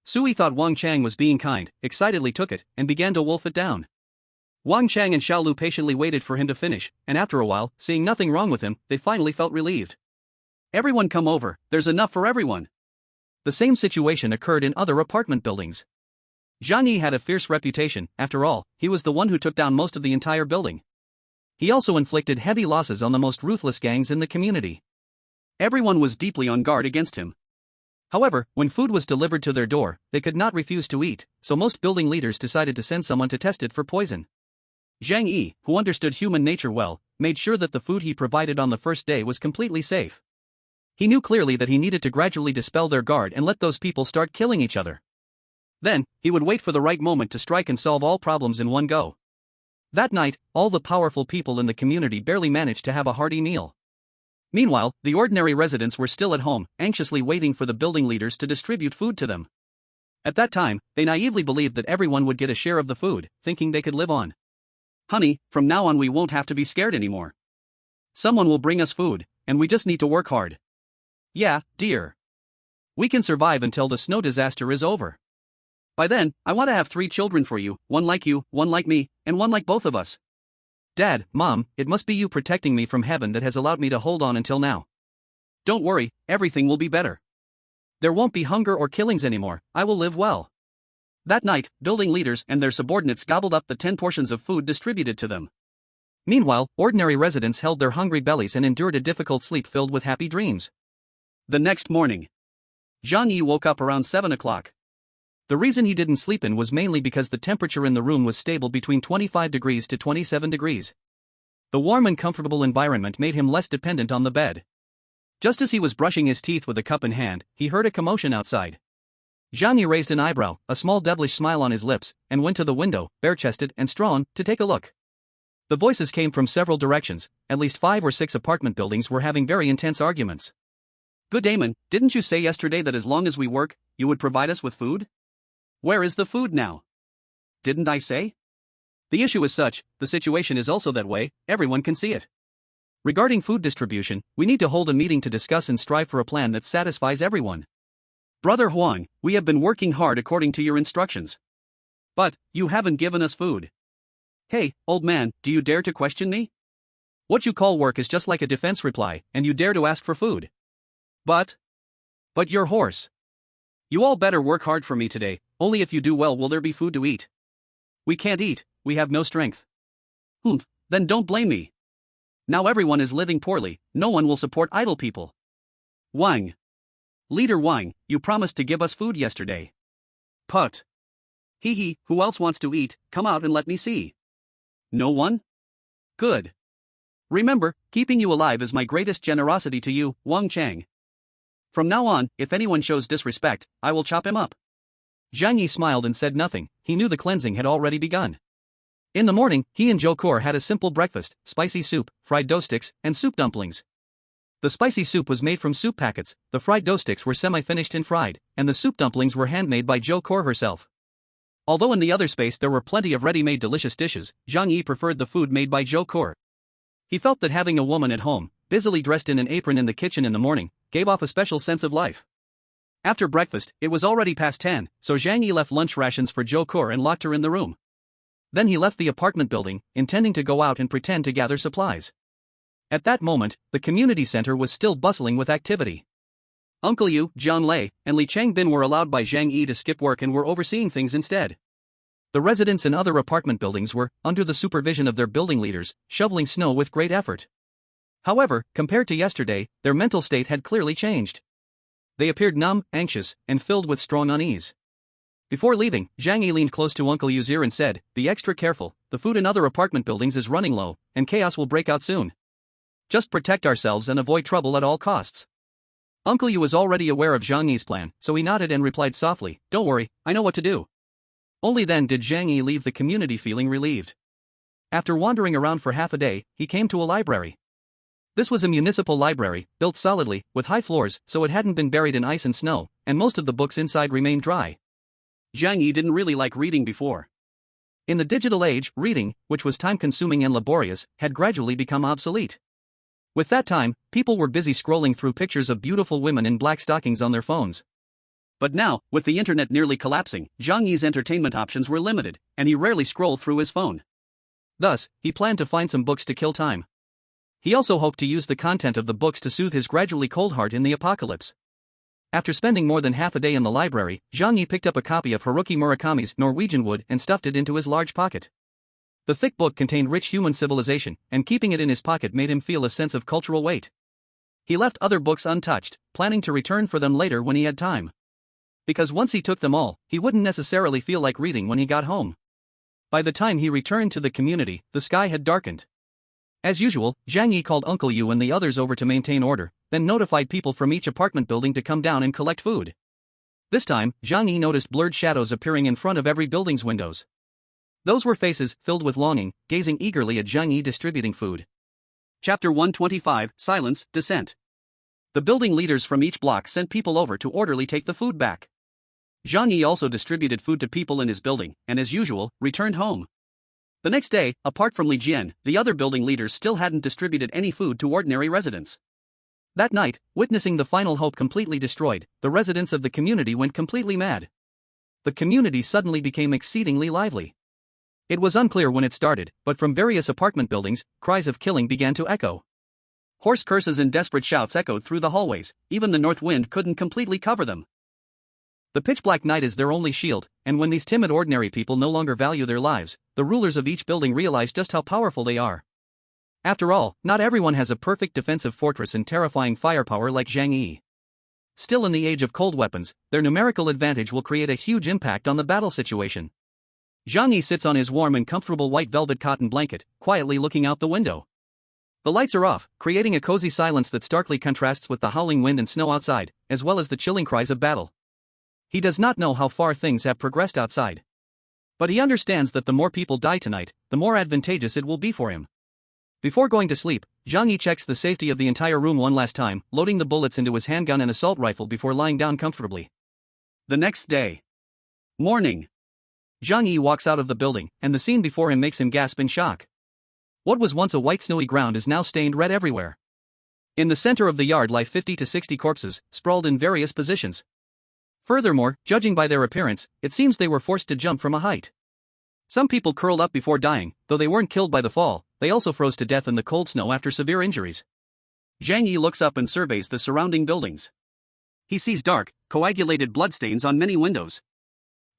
Su-yi thought Wang Chang was being kind, excitedly took it, and began to wolf it down. Wang Chang and Xiao Lu patiently waited for him to finish, and after a while, seeing nothing wrong with him, they finally felt relieved. "Everyone come over, there's enough for everyone." The same situation occurred in other apartment buildings. Zhang Yi had a fierce reputation, after all, he was the one who took down most of the entire building. He also inflicted heavy losses on the most ruthless gangs in the community. Everyone was deeply on guard against him. However, when food was delivered to their door, they could not refuse to eat, so most building leaders decided to send someone to test it for poison. Zhang Yi, who understood human nature well, made sure that the food he provided on the first day was completely safe. He knew clearly that he needed to gradually dispel their guard and let those people start killing each other. Then, he would wait for the right moment to strike and solve all problems in one go. That night, all the powerful people in the community barely managed to have a hearty meal. Meanwhile, the ordinary residents were still at home, anxiously waiting for the building leaders to distribute food to them. At that time, they naively believed that everyone would get a share of the food, thinking they could live on. "Honey, from now on we won't have to be scared anymore. Someone will bring us food, and we just need to work hard. Yeah, dear. We can survive until the snow disaster is over. By then, I want to have 3 children for you, one like you, one like me, and one like both of us. Dad, Mom, it must be you protecting me from heaven that has allowed me to hold on until now. Don't worry, everything will be better. There won't be hunger or killings anymore, I will live well." That night, building leaders and their subordinates gobbled up the 10 portions of food distributed to them. Meanwhile, ordinary residents held their hungry bellies and endured a difficult sleep filled with happy dreams. The next morning, Zhang Yi woke up around 7 o'clock. The reason he didn't sleep in was mainly because the temperature in the room was stable between 25 degrees to 27 degrees. The warm and comfortable environment made him less dependent on the bed. Just as he was brushing his teeth with a cup in hand, he heard a commotion outside. Zhang Yi raised an eyebrow, a small devilish smile on his lips, and went to the window, bare-chested and strong, to take a look. The voices came from several directions. At least 5 or 6 apartment buildings were having very intense arguments. Good Damon, didn't you say yesterday that as long as we work, you would provide us with food? Where is the food now? Didn't I say? The issue is such, the situation is also that way, everyone can see it. Regarding food distribution, we need to hold a meeting to discuss and strive for a plan that satisfies everyone. Brother Huang, we have been working hard according to your instructions. But, you haven't given us food. Hey, old man, do you dare to question me? What you call work is just like a defense reply, and you dare to ask for food. But you're hoarse. You all better work hard for me today, only if you do well will there be food to eat. We can't eat, we have no strength. Then don't blame me. Now everyone is living poorly, no one will support idle people. Wang. Leader Wang, you promised to give us food yesterday. Put. Hee, who else wants to eat, come out and let me see. No one? Good. Remember, keeping you alive is my greatest generosity to you, Wang Chang. From now on, if anyone shows disrespect, I will chop him up. Zhang Yi smiled and said nothing, he knew the cleansing had already begun. In the morning, he and Zhou had a simple breakfast, spicy soup, fried dough sticks, and soup dumplings. The spicy soup was made from soup packets, the fried dough sticks were semi-finished and fried, and the soup dumplings were handmade by Zhou herself. Although in the other space there were plenty of ready-made delicious dishes, Zhang Yi preferred the food made by Zhou. He felt that having a woman at home, busily dressed in an apron in the kitchen in the morning, gave off a special sense of life. After breakfast, it was already past 10, so Zhang Yi left lunch rations for Zhou and locked her in the room. Then he left the apartment building, intending to go out and pretend to gather supplies. At that moment, the community center was still bustling with activity. Uncle Yu, Jiang Lei, and Li Changbin were allowed by Zhang Yi to skip work and were overseeing things instead. The residents in other apartment buildings were, under the supervision of their building leaders, shoveling snow with great effort. However, compared to yesterday, their mental state had clearly changed. They appeared numb, anxious, and filled with strong unease. Before leaving, Zhang Yi leaned close to Uncle Yu's ear and said, "Be extra careful, the food in other apartment buildings is running low, and chaos will break out soon. Just protect ourselves and avoid trouble at all costs." Uncle Yu was already aware of Zhang Yi's plan, so he nodded and replied softly, "Don't worry, I know what to do." Only then did Zhang Yi leave the community feeling relieved. After wandering around for half a day, he came to a library. This was a municipal library, built solidly, with high floors, so it hadn't been buried in ice and snow, and most of the books inside remained dry. Zhang Yi didn't really like reading before. In the digital age, reading, which was time-consuming and laborious, had gradually become obsolete. With that time, people were busy scrolling through pictures of beautiful women in black stockings on their phones. But now, with the internet nearly collapsing, Zhang Yi's entertainment options were limited, and he rarely scrolled through his phone. Thus, he planned to find some books to kill time. He also hoped to use the content of the books to soothe his gradually cold heart in the apocalypse. After spending more than half a day in the library, Zhang Yi picked up a copy of Haruki Murakami's Norwegian Wood and stuffed it into his large pocket. The thick book contained rich human civilization, and keeping it in his pocket made him feel a sense of cultural weight. He left other books untouched, planning to return for them later when he had time. Because once he took them all, he wouldn't necessarily feel like reading when he got home. By the time he returned to the community, the sky had darkened. As usual, Zhang Yi called Uncle Yu and the others over to maintain order, then notified people from each apartment building to come down and collect food. This time, Zhang Yi noticed blurred shadows appearing in front of every building's windows. Those were faces filled with longing, gazing eagerly at Zhang Yi distributing food. Chapter 125, Silence, Descent. The building leaders from each block sent people over to orderly take the food back. Zhang Yi also distributed food to people in his building, and as usual, returned home. The next day, apart from Li Jian, the other building leaders still hadn't distributed any food to ordinary residents. That night, witnessing the final hope completely destroyed, the residents of the community went completely mad. The community suddenly became exceedingly lively. It was unclear when it started, but from various apartment buildings, cries of killing began to echo. Hoarse curses and desperate shouts echoed through the hallways, even the north wind couldn't completely cover them. The pitch-black night is their only shield, and when these timid ordinary people no longer value their lives, the rulers of each building realize just how powerful they are. After all, not everyone has a perfect defensive fortress and terrifying firepower like Zhang Yi. Still, in the age of cold weapons, their numerical advantage will create a huge impact on the battle situation. Zhang Yi sits on his warm and comfortable white velvet cotton blanket, quietly looking out the window. The lights are off, creating a cozy silence that starkly contrasts with the howling wind and snow outside, as well as the chilling cries of battle. He does not know how far things have progressed outside. But he understands that the more people die tonight, the more advantageous it will be for him. Before going to sleep, Zhang Yi checks the safety of the entire room one last time, loading the bullets into his handgun and assault rifle before lying down comfortably. The next day. Morning. Zhang Yi walks out of the building, and the scene before him makes him gasp in shock. What was once a white snowy ground is now stained red everywhere. In the center of the yard lie 50 to 60 corpses, sprawled in various positions. Furthermore, judging by their appearance, it seems they were forced to jump from a height. Some people curled up before dying, though they weren't killed by the fall, they also froze to death in the cold snow after severe injuries. Zhang Yi looks up and surveys the surrounding buildings. He sees dark, coagulated bloodstains on many windows.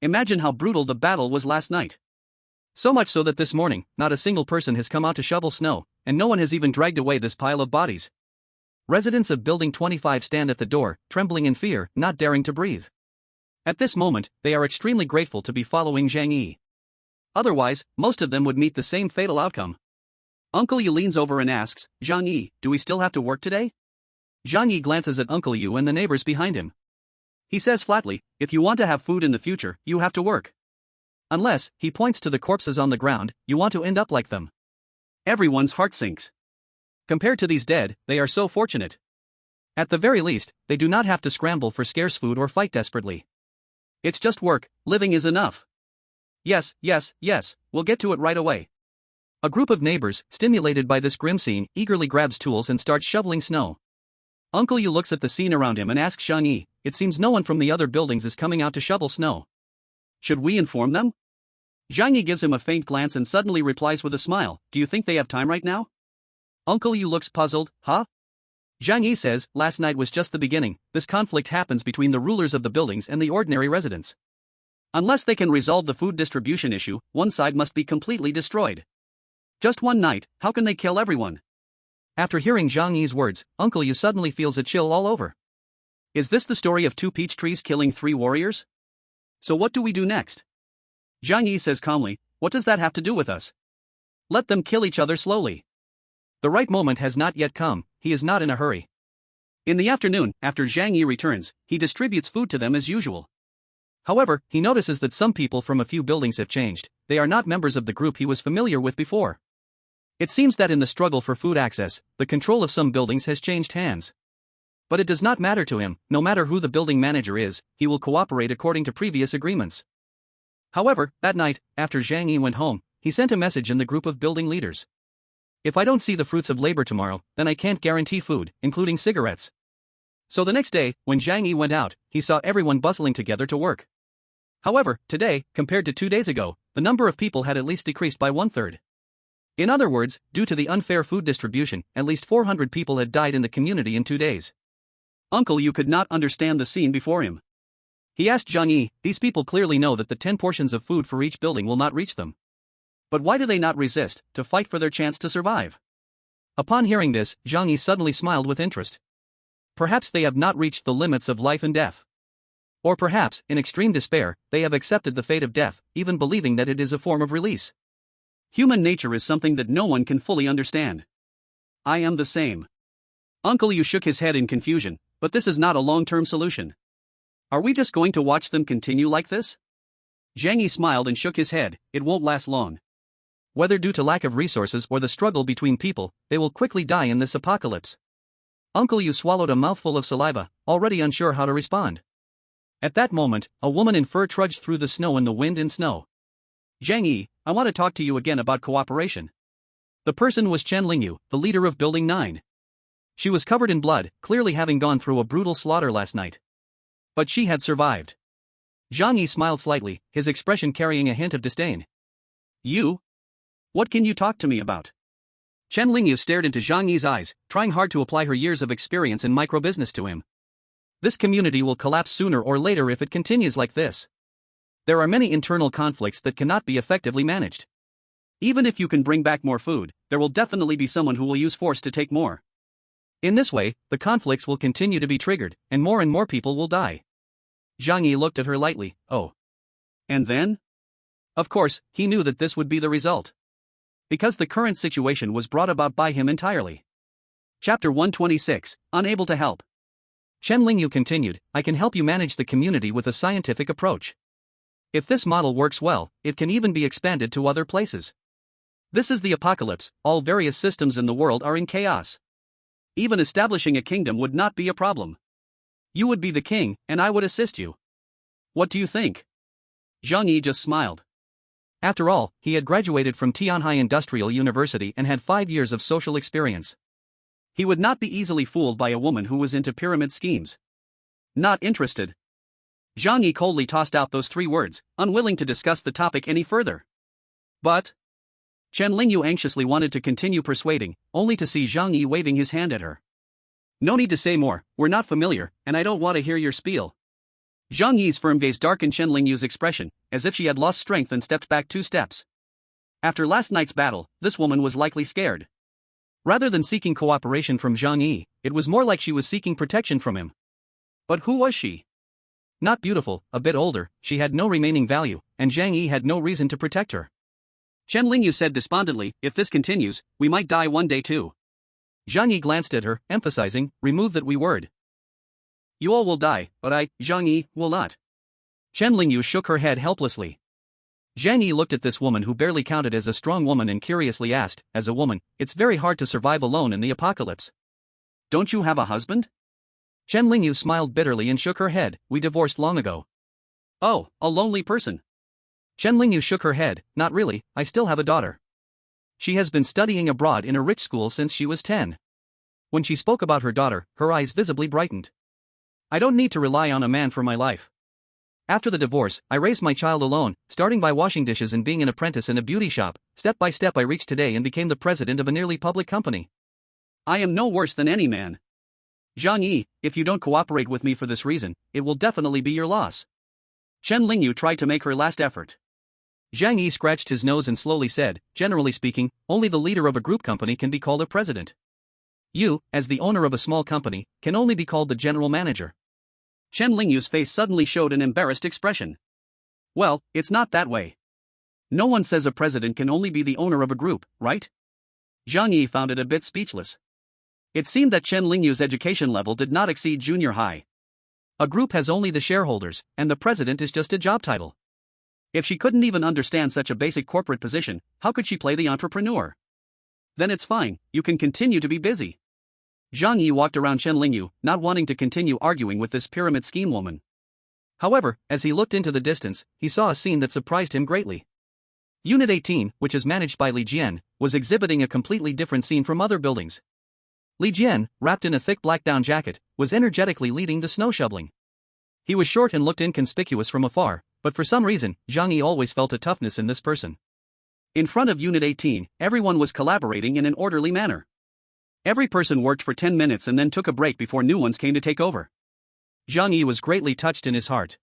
Imagine how brutal the battle was last night. So much so that this morning, not a single person has come out to shovel snow, and no one has even dragged away this pile of bodies. Residents of Building 25 stand at the door, trembling in fear, not daring to breathe. At this moment, they are extremely grateful to be following Zhang Yi. Otherwise, most of them would meet the same fatal outcome. Uncle Yu leans over and asks, "Zhang Yi, do we still have to work today?" Zhang Yi glances at Uncle Yu and the neighbors behind him. He says flatly, "If you want to have food in the future, you have to work. Unless," he points to the corpses on the ground, "you want to end up like them." Everyone's heart sinks. Compared to these dead, they are so fortunate. At the very least, they do not have to scramble for scarce food or fight desperately. It's just work, living is enough. Yes, we'll get to it right away. A group of neighbors, stimulated by this grim scene, eagerly grabs tools and starts shoveling snow. Uncle Yu looks at the scene around him and asks Zhang Yi, "It seems no one from the other buildings is coming out to shovel snow. Should we inform them?" Zhang Yi gives him a faint glance and suddenly replies with a smile, "Do you think they have time right now?" Uncle Yu looks puzzled, "Huh?" Zhang Yi says, "Last night was just the beginning, this conflict happens between the rulers of the buildings and the ordinary residents. Unless they can resolve the food distribution issue, one side must be completely destroyed. Just one night, how can they kill everyone?" After hearing Zhang Yi's words, Uncle Yu suddenly feels a chill all over. Is this the story of two peach trees killing 3 warriors? So what do we do next? Zhang Yi says calmly, "What does that have to do with us? Let them kill each other slowly. The right moment has not yet come, he is not in a hurry." In the afternoon, after Zhang Yi returns, he distributes food to them as usual. However, he notices that some people from a few buildings have changed, they are not members of the group he was familiar with before. It seems that in the struggle for food access, the control of some buildings has changed hands. But it does not matter to him, no matter who the building manager is, he will cooperate according to previous agreements. However, that night, after Zhang Yi went home, he sent a message in the group of building leaders. "If I don't see the fruits of labor tomorrow, then I can't guarantee food, including cigarettes." So the next day, when Zhang Yi went out, he saw everyone bustling together to work. However, today, compared to 2 days ago, the number of people had at least decreased by 1/3. In other words, due to the unfair food distribution, at least 400 people had died in the community in 2 days. Uncle Yu could not understand the scene before him. He asked Zhang Yi, "These people clearly know that the 10 portions of food for each building will not reach them. But why do they not resist, to fight for their chance to survive?" Upon hearing this, Zhang Yi suddenly smiled with interest. Perhaps they have not reached the limits of life and death. Or perhaps, in extreme despair, they have accepted the fate of death, even believing that it is a form of release. Human nature is something that no one can fully understand. I am the same. Uncle Yu shook his head in confusion, but this is not a long-term solution. Are we just going to watch them continue like this? Zhang Yi smiled and shook his head, "It won't last long. Whether due to lack of resources or the struggle between people, they will quickly die in this apocalypse." Uncle Yu swallowed a mouthful of saliva, already unsure how to respond. At that moment, a woman in fur trudged through the snow and the wind and snow. "Zhang Yi, I want to talk to you again about cooperation." The person was Chen Lingyu, the leader of Building 9. She was covered in blood, clearly having gone through a brutal slaughter last night. But she had survived. Zhang Yi smiled slightly, his expression carrying a hint of disdain. "You? What can you talk to me about?" Chen Lingyu stared into Zhang Yi's eyes, trying hard to apply her years of experience in microbusiness to him. This community will collapse sooner or later if it continues like this. There are many internal conflicts that cannot be effectively managed. Even if you can bring back more food, there will definitely be someone who will use force to take more. In this way, the conflicts will continue to be triggered, and more people will die. Zhang Yi looked at her lightly, "Oh. And then?" Of course, he knew that this would be the result. Because the current situation was brought about by him entirely. Chapter 126, Unable to Help. Chen Lingyu continued, "I can help you manage the community with a scientific approach. If this model works well, it can even be expanded to other places. This is the apocalypse, all various systems in the world are in chaos. Even establishing a kingdom would not be a problem. You would be the king, and I would assist you. What do you think? Zhang Yi just smiled. After all, he had graduated from Tianhai Industrial University and had 5 years of social experience. He would not be easily fooled by a woman who was into pyramid schemes. Not interested. Zhang Yi coldly tossed out those 3 words, unwilling to discuss the topic any further. But Chen Lingyu anxiously wanted to continue persuading, only to see Zhang Yi waving his hand at her. No need to say more, we're not familiar, and I don't want to hear your spiel. Zhang Yi's firm gaze darkened Chen Lingyu's expression, as if she had lost strength and stepped back 2 steps. After last night's battle, this woman was likely scared. Rather than seeking cooperation from Zhang Yi, it was more like she was seeking protection from him. But who was she? Not beautiful, a bit older, she had no remaining value, and Zhang Yi had no reason to protect her. Chen Lingyu said despondently, if this continues, we might die one day too. Zhang Yi glanced at her, emphasizing, remove that we word. You all will die, but I, Zhang Yi, will not. Chen Lingyu shook her head helplessly. Zhang Yi looked at this woman who barely counted as a strong woman and curiously asked, as a woman, it's very hard to survive alone in the apocalypse. Don't you have a husband? Chen Lingyu smiled bitterly and shook her head, we divorced long ago. Oh, a lonely person. Chen Lingyu shook her head, not really, I still have a daughter. She has been studying abroad in a rich school since she was 10. When she spoke about her daughter, her eyes visibly brightened. I don't need to rely on a man for my life. After the divorce, I raised my child alone, starting by washing dishes and being an apprentice in a beauty shop. Step by step I reached today and became the president of a nearly public company. I am no worse than any man. Zhang Yi, if you don't cooperate with me for this reason, it will definitely be your loss. Chen Lingyu tried to make her last effort. Zhang Yi scratched his nose and slowly said, generally speaking, only the leader of a group company can be called a president. You, as the owner of a small company, can only be called the general manager. Chen Lingyu's face suddenly showed an embarrassed expression. Well, it's not that way. No one says a president can only be the owner of a group, right? Zhang Yi found it a bit speechless. It seemed that Chen Lingyu's education level did not exceed junior high. A group has only the shareholders, and the president is just a job title. If she couldn't even understand such a basic corporate position, how could she play the entrepreneur? Then it's fine, you can continue to be busy. Zhang Yi walked around Chen Lingyu, not wanting to continue arguing with this pyramid scheme woman. However, as he looked into the distance, he saw a scene that surprised him greatly. Unit 18, which is managed by Li Jian, was exhibiting a completely different scene from other buildings. Li Jian, wrapped in a thick black down jacket, was energetically leading the snow shoveling. He was short and looked inconspicuous from afar, but for some reason, Zhang Yi always felt a toughness in this person. In front of Unit 18, everyone was collaborating in an orderly manner. Every person worked for 10 minutes and then took a break before new ones came to take over. Zhang Yi was greatly touched in his heart.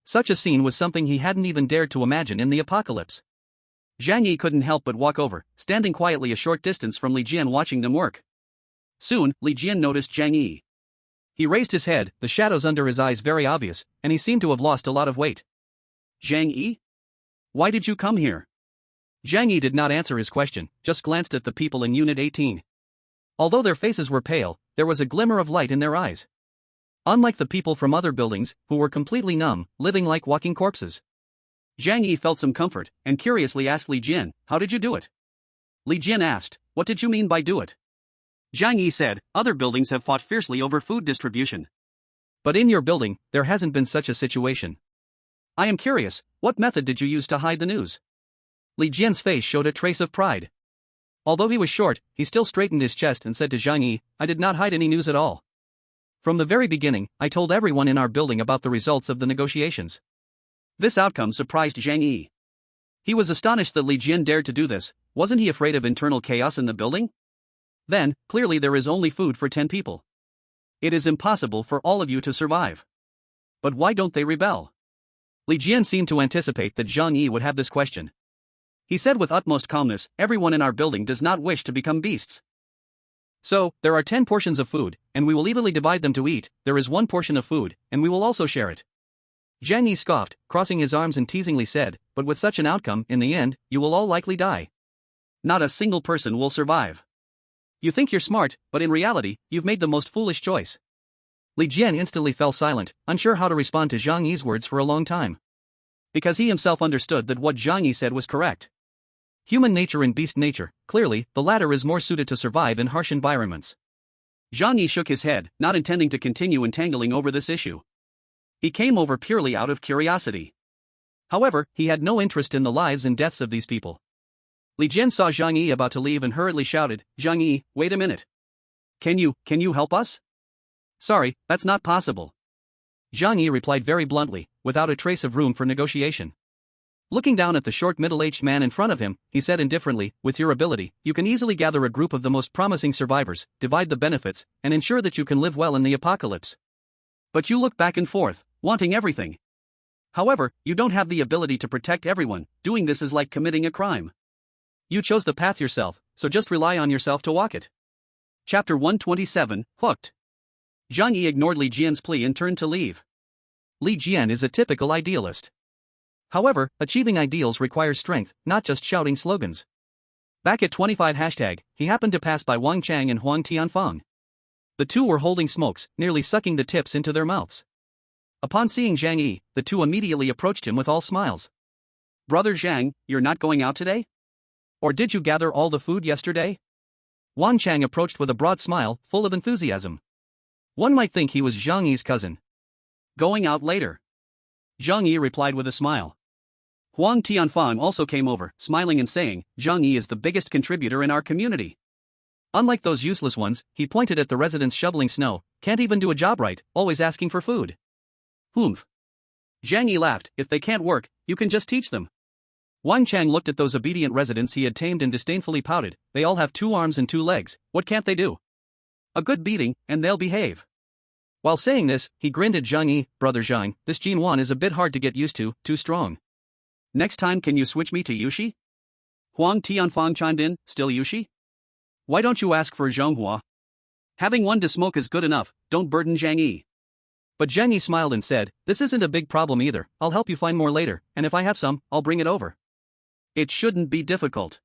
Such a scene was something he hadn't even dared to imagine in the apocalypse. Zhang Yi couldn't help but walk over, standing quietly a short distance from Li Jian watching them work. Soon, Li Jian noticed Zhang Yi. He raised his head, the shadows under his eyes very obvious, and he seemed to have lost a lot of weight. Zhang Yi? Why did you come here? Zhang Yi did not answer his question, just glanced at the people in Unit 18. Although their faces were pale, there was a glimmer of light in their eyes. Unlike the people from other buildings, who were completely numb, living like walking corpses. Zhang Yi felt some comfort, and curiously asked Li Jian, how did you do it? Li Jian asked, what did you mean by do it? Zhang Yi said, other buildings have fought fiercely over food distribution. But in your building, there hasn't been such a situation. I am curious, what method did you use to hide the news? Li Jian's face showed a trace of pride. Although he was short, he still straightened his chest and said to Zhang Yi, I did not hide any news at all. From the very beginning, I told everyone in our building about the results of the negotiations. This outcome surprised Zhang Yi. He was astonished that Li Jian dared to do this. Wasn't he afraid of internal chaos in the building? Then, clearly there is only food for 10 people. It is impossible for all of you to survive. But why don't they rebel? Li Jian seemed to anticipate that Zhang Yi would have this question. He said with utmost calmness, everyone in our building does not wish to become beasts. So, there are 10 portions of food, and we will evenly divide them to eat. There is 1 portion of food, and we will also share it. Zhang Yi scoffed, crossing his arms and teasingly said, but with such an outcome, in the end, you will all likely die. Not a single person will survive. You think you're smart, but in reality, you've made the most foolish choice. Li Jian instantly fell silent, unsure how to respond to Zhang Yi's words for a long time. Because he himself understood that what Zhang Yi said was correct. Human nature and beast nature, clearly, the latter is more suited to survive in harsh environments. Zhang Yi shook his head, not intending to continue entangling over this issue. He came over purely out of curiosity. However, he had no interest in the lives and deaths of these people. Li Jian saw Zhang Yi about to leave and hurriedly shouted, "Zhang Yi, wait a minute. Can you help us?" "Sorry, that's not possible." Zhang Yi replied very bluntly, without a trace of room for negotiation. Looking down at the short middle-aged man in front of him, he said indifferently, "With your ability, you can easily gather a group of the most promising survivors, divide the benefits, and ensure that you can live well in the apocalypse. But you look back and forth, wanting everything. However, you don't have the ability to protect everyone. Doing this is like committing a crime. You chose the path yourself, so just rely on yourself to walk it." Chapter 127, Hooked. Zhang Yi ignored Li Jian's plea and turned to leave. Li Jian is a typical idealist. However, achieving ideals requires strength, not just shouting slogans. Back at 25 hashtag, he happened to pass by Wang Chang and Huang Tianfang. The two were holding smokes, nearly sucking the tips into their mouths. Upon seeing Zhang Yi, the two immediately approached him with all smiles. "Brother Zhang, you're not going out today? Or did you gather all the food yesterday?" Wang Chang approached with a broad smile, full of enthusiasm. One might think he was Zhang Yi's cousin. "Going out later." Zhang Yi replied with a smile. Huang Tianfang also came over, smiling and saying, "Zhang Yi is the biggest contributor in our community. Unlike those useless ones," he pointed at the residents shoveling snow, "can't even do a job right, always asking for food." "Humph." Zhang Yi laughed, "If they can't work, you can just teach them." Wang Chang looked at those obedient residents he had tamed and disdainfully pouted, "They all have 2 arms and 2 legs, what can't they do? A good beating, and they'll behave." While saying this, he grinned at Zhang Yi, "Brother Zhang, this Jin Wan is a bit hard to get used to, too strong. Next time can you switch me to Yushi?" Huang Tianfang chimed in, "Still Yushi? Why don't you ask for Zhonghua? Having one to smoke is good enough, don't burden Zhang Yi." But Zhang Yi smiled and said, "This isn't a big problem either, I'll help you find more later, and if I have some, I'll bring it over. It shouldn't be difficult.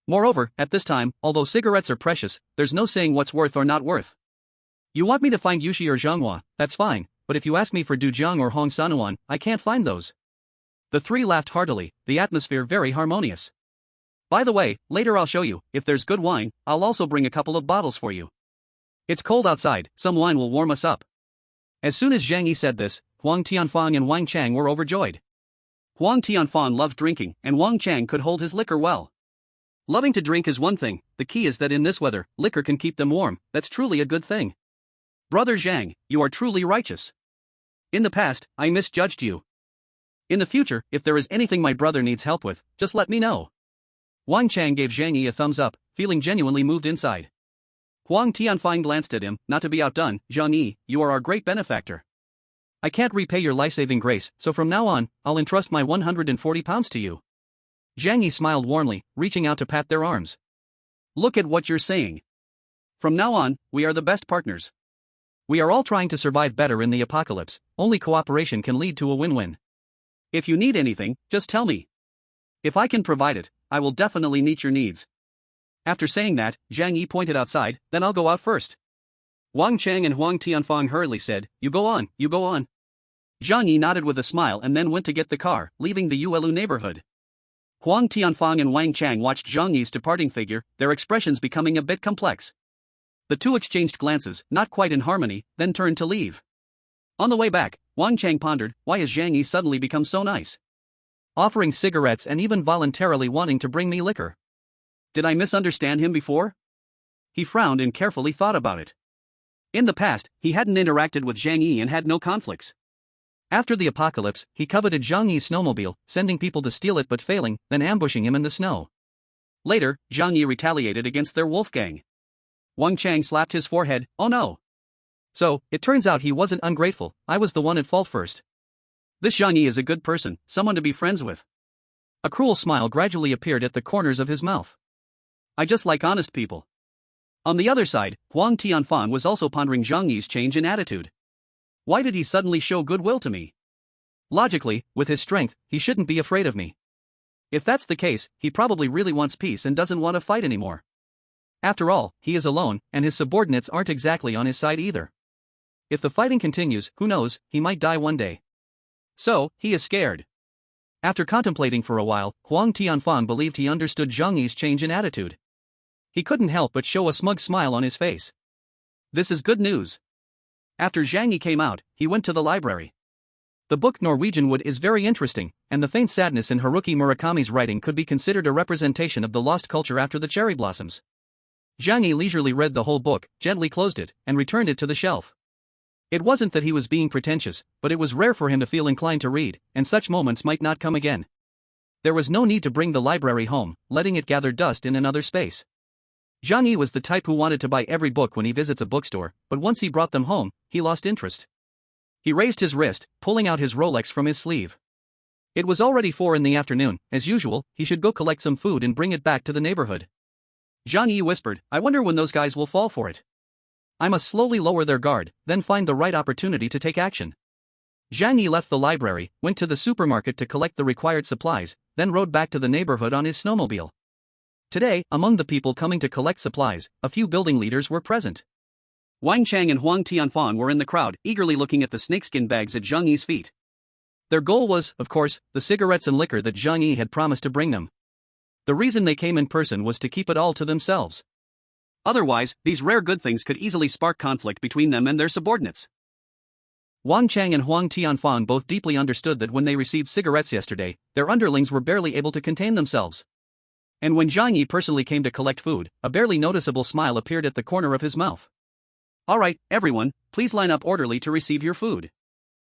Moreover, at this time, although cigarettes are precious, there's no saying what's worth or not worth. You want me to find Yushi or Zhonghua, that's fine, but if you ask me for Dujiang or Hong Sanuan, I can't find those." The three laughed heartily, the atmosphere very harmonious. "By the way, later I'll show you, if there's good wine, I'll also bring a couple of bottles for you. It's cold outside, some wine will warm us up." As soon as Zhang Yi said this, Huang Tianfang and Wang Chang were overjoyed. Huang Tianfang loved drinking, and Wang Chang could hold his liquor well. Loving to drink is one thing, the key is that in this weather, liquor can keep them warm, that's truly a good thing. "Brother Zhang, you are truly righteous. In the past, I misjudged you. In the future, if there is anything my brother needs help with, just let me know." Wang Chang gave Zhang Yi a thumbs up, feeling genuinely moved inside. Huang Tianfang glanced at him, not to be outdone, "Zhang Yi, you are our great benefactor. I can't repay your life-saving grace, so from now on, I'll entrust my 140 pounds to you." Zhang Yi smiled warmly, reaching out to pat their arms. "Look at what you're saying. From now on, we are the best partners. We are all trying to survive better in the apocalypse, only cooperation can lead to a win-win. If you need anything, just tell me. If I can provide it, I will definitely meet your needs." After saying that, Zhang Yi pointed outside, "Then I'll go out first." Wang Chang and Huang Tianfang hurriedly said, "You go on, you go on." Zhang Yi nodded with a smile and then went to get the car, leaving the Yuelu neighborhood. Huang Tianfang and Wang Chang watched Zhang Yi's departing figure, their expressions becoming a bit complex. The two exchanged glances, not quite in harmony, then turned to leave. On the way back, Wang Chang pondered, why has Zhang Yi suddenly become so nice? Offering cigarettes and even voluntarily wanting to bring me liquor. Did I misunderstand him before? He frowned and carefully thought about it. In the past, he hadn't interacted with Zhang Yi and had no conflicts. After the apocalypse, he coveted Zhang Yi's snowmobile, sending people to steal it but failing, then ambushing him in the snow. Later, Zhang Yi retaliated against their wolf gang. Wang Chang slapped his forehead, "Oh no. So, it turns out he wasn't ungrateful, I was the one at fault first. This Zhang Yi is a good person, someone to be friends with." A cruel smile gradually appeared at the corners of his mouth. "I just like honest people." On the other side, Huang Tianfang was also pondering Zhang Yi's change in attitude. Why did he suddenly show goodwill to me? Logically, with his strength, he shouldn't be afraid of me. If that's the case, he probably really wants peace and doesn't want to fight anymore. After all, he is alone, and his subordinates aren't exactly on his side either. If the fighting continues, who knows, he might die one day. So, he is scared. After contemplating for a while, Huang Tianfang believed he understood Zhang Yi's change in attitude. He couldn't help but show a smug smile on his face. This is good news. After Zhang Yi came out, he went to the library. The book Norwegian Wood is very interesting, and the faint sadness in Haruki Murakami's writing could be considered a representation of the lost culture after the cherry blossoms. Zhang Yi leisurely read the whole book, gently closed it, and returned it to the shelf. It wasn't that he was being pretentious, but it was rare for him to feel inclined to read, and such moments might not come again. There was no need to bring the library home, letting it gather dust in another space. Zhang Yi was the type who wanted to buy every book when he visits a bookstore, but once he brought them home, he lost interest. He raised his wrist, pulling out his Rolex from his sleeve. It was already 4 in the afternoon. As usual, he should go collect some food and bring it back to the neighborhood. Zhang Yi whispered, I wonder when those guys will fall for it. I must slowly lower their guard, then find the right opportunity to take action. Zhang Yi left the library, went to the supermarket to collect the required supplies, then rode back to the neighborhood on his snowmobile. Today, among the people coming to collect supplies, a few building leaders were present. Wang Chang and Huang Tianfang were in the crowd, eagerly looking at the snakeskin bags at Zhang Yi's feet. Their goal was, of course, the cigarettes and liquor that Zhang Yi had promised to bring them. The reason they came in person was to keep it all to themselves. Otherwise, these rare good things could easily spark conflict between them and their subordinates. Wang Chang and Huang Tianfang both deeply understood that when they received cigarettes yesterday, their underlings were barely able to contain themselves. And when Zhang Yi personally came to collect food, a barely noticeable smile appeared at the corner of his mouth. Alright, everyone, please line up orderly to receive your food.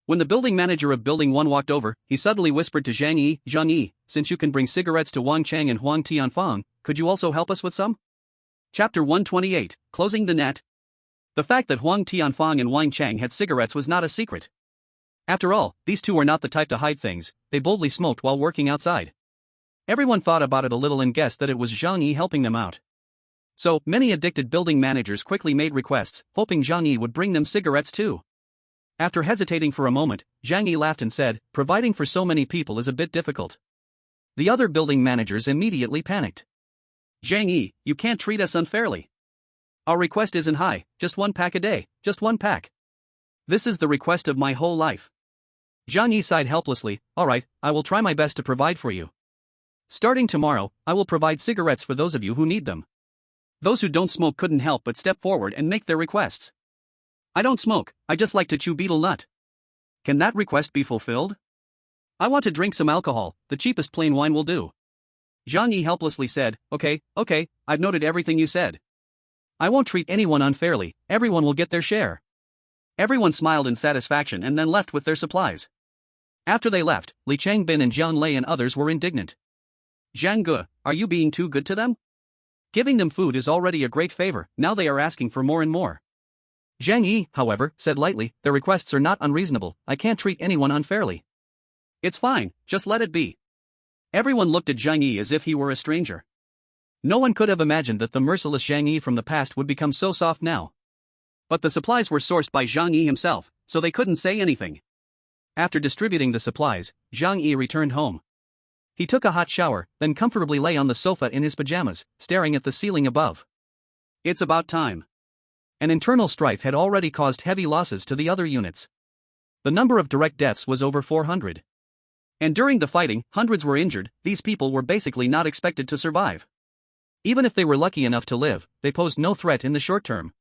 When the building manager of Building 1 walked over, he suddenly whispered to Zhang Yi, since you can bring cigarettes to Wang Chang and Huang Tianfang, could you also help us with some? Chapter 128, Closing the Net. The fact that Huang Tianfang and Wang Chang had cigarettes was not a secret. After all, these two were not the type to hide things, they boldly smoked while working outside. Everyone thought about it a little and guessed that it was Zhang Yi helping them out. So, many addicted building managers quickly made requests, hoping Zhang Yi would bring them cigarettes too. After hesitating for a moment, Zhang Yi laughed and said, providing for so many people is a bit difficult. The other building managers immediately panicked. Zhang Yi, you can't treat us unfairly. Our request isn't high, just 1 pack a day, just 1 pack. This is the request of my whole life. Zhang Yi sighed helplessly, alright, I will try my best to provide for you. Starting tomorrow, I will provide cigarettes for those of you who need them. Those who don't smoke couldn't help but step forward and make their requests. I don't smoke, I just like to chew betel nut. Can that request be fulfilled? I want to drink some alcohol, the cheapest plain wine will do. Zhang Yi helplessly said, okay, I've noted everything you said. I won't treat anyone unfairly, everyone will get their share. Everyone smiled in satisfaction and then left with their supplies. After they left, Li Changbin and Jiang Lei and others were indignant. Zhang Ge, are you being too good to them? Giving them food is already a great favor, now they are asking for more and more. Zhang Yi, however, said lightly, their requests are not unreasonable, I can't treat anyone unfairly. It's fine, just let it be. Everyone looked at Zhang Yi as if he were a stranger. No one could have imagined that the merciless Zhang Yi from the past would become so soft now. But the supplies were sourced by Zhang Yi himself, so they couldn't say anything. After distributing the supplies, Zhang Yi returned home. He took a hot shower, then comfortably lay on the sofa in his pajamas, staring at the ceiling above. It's about time. An internal strife had already caused heavy losses to the other units. The number of direct deaths was over 400. And during the fighting, hundreds were injured, these people were basically not expected to survive. Even if they were lucky enough to live, they posed no threat in the short term.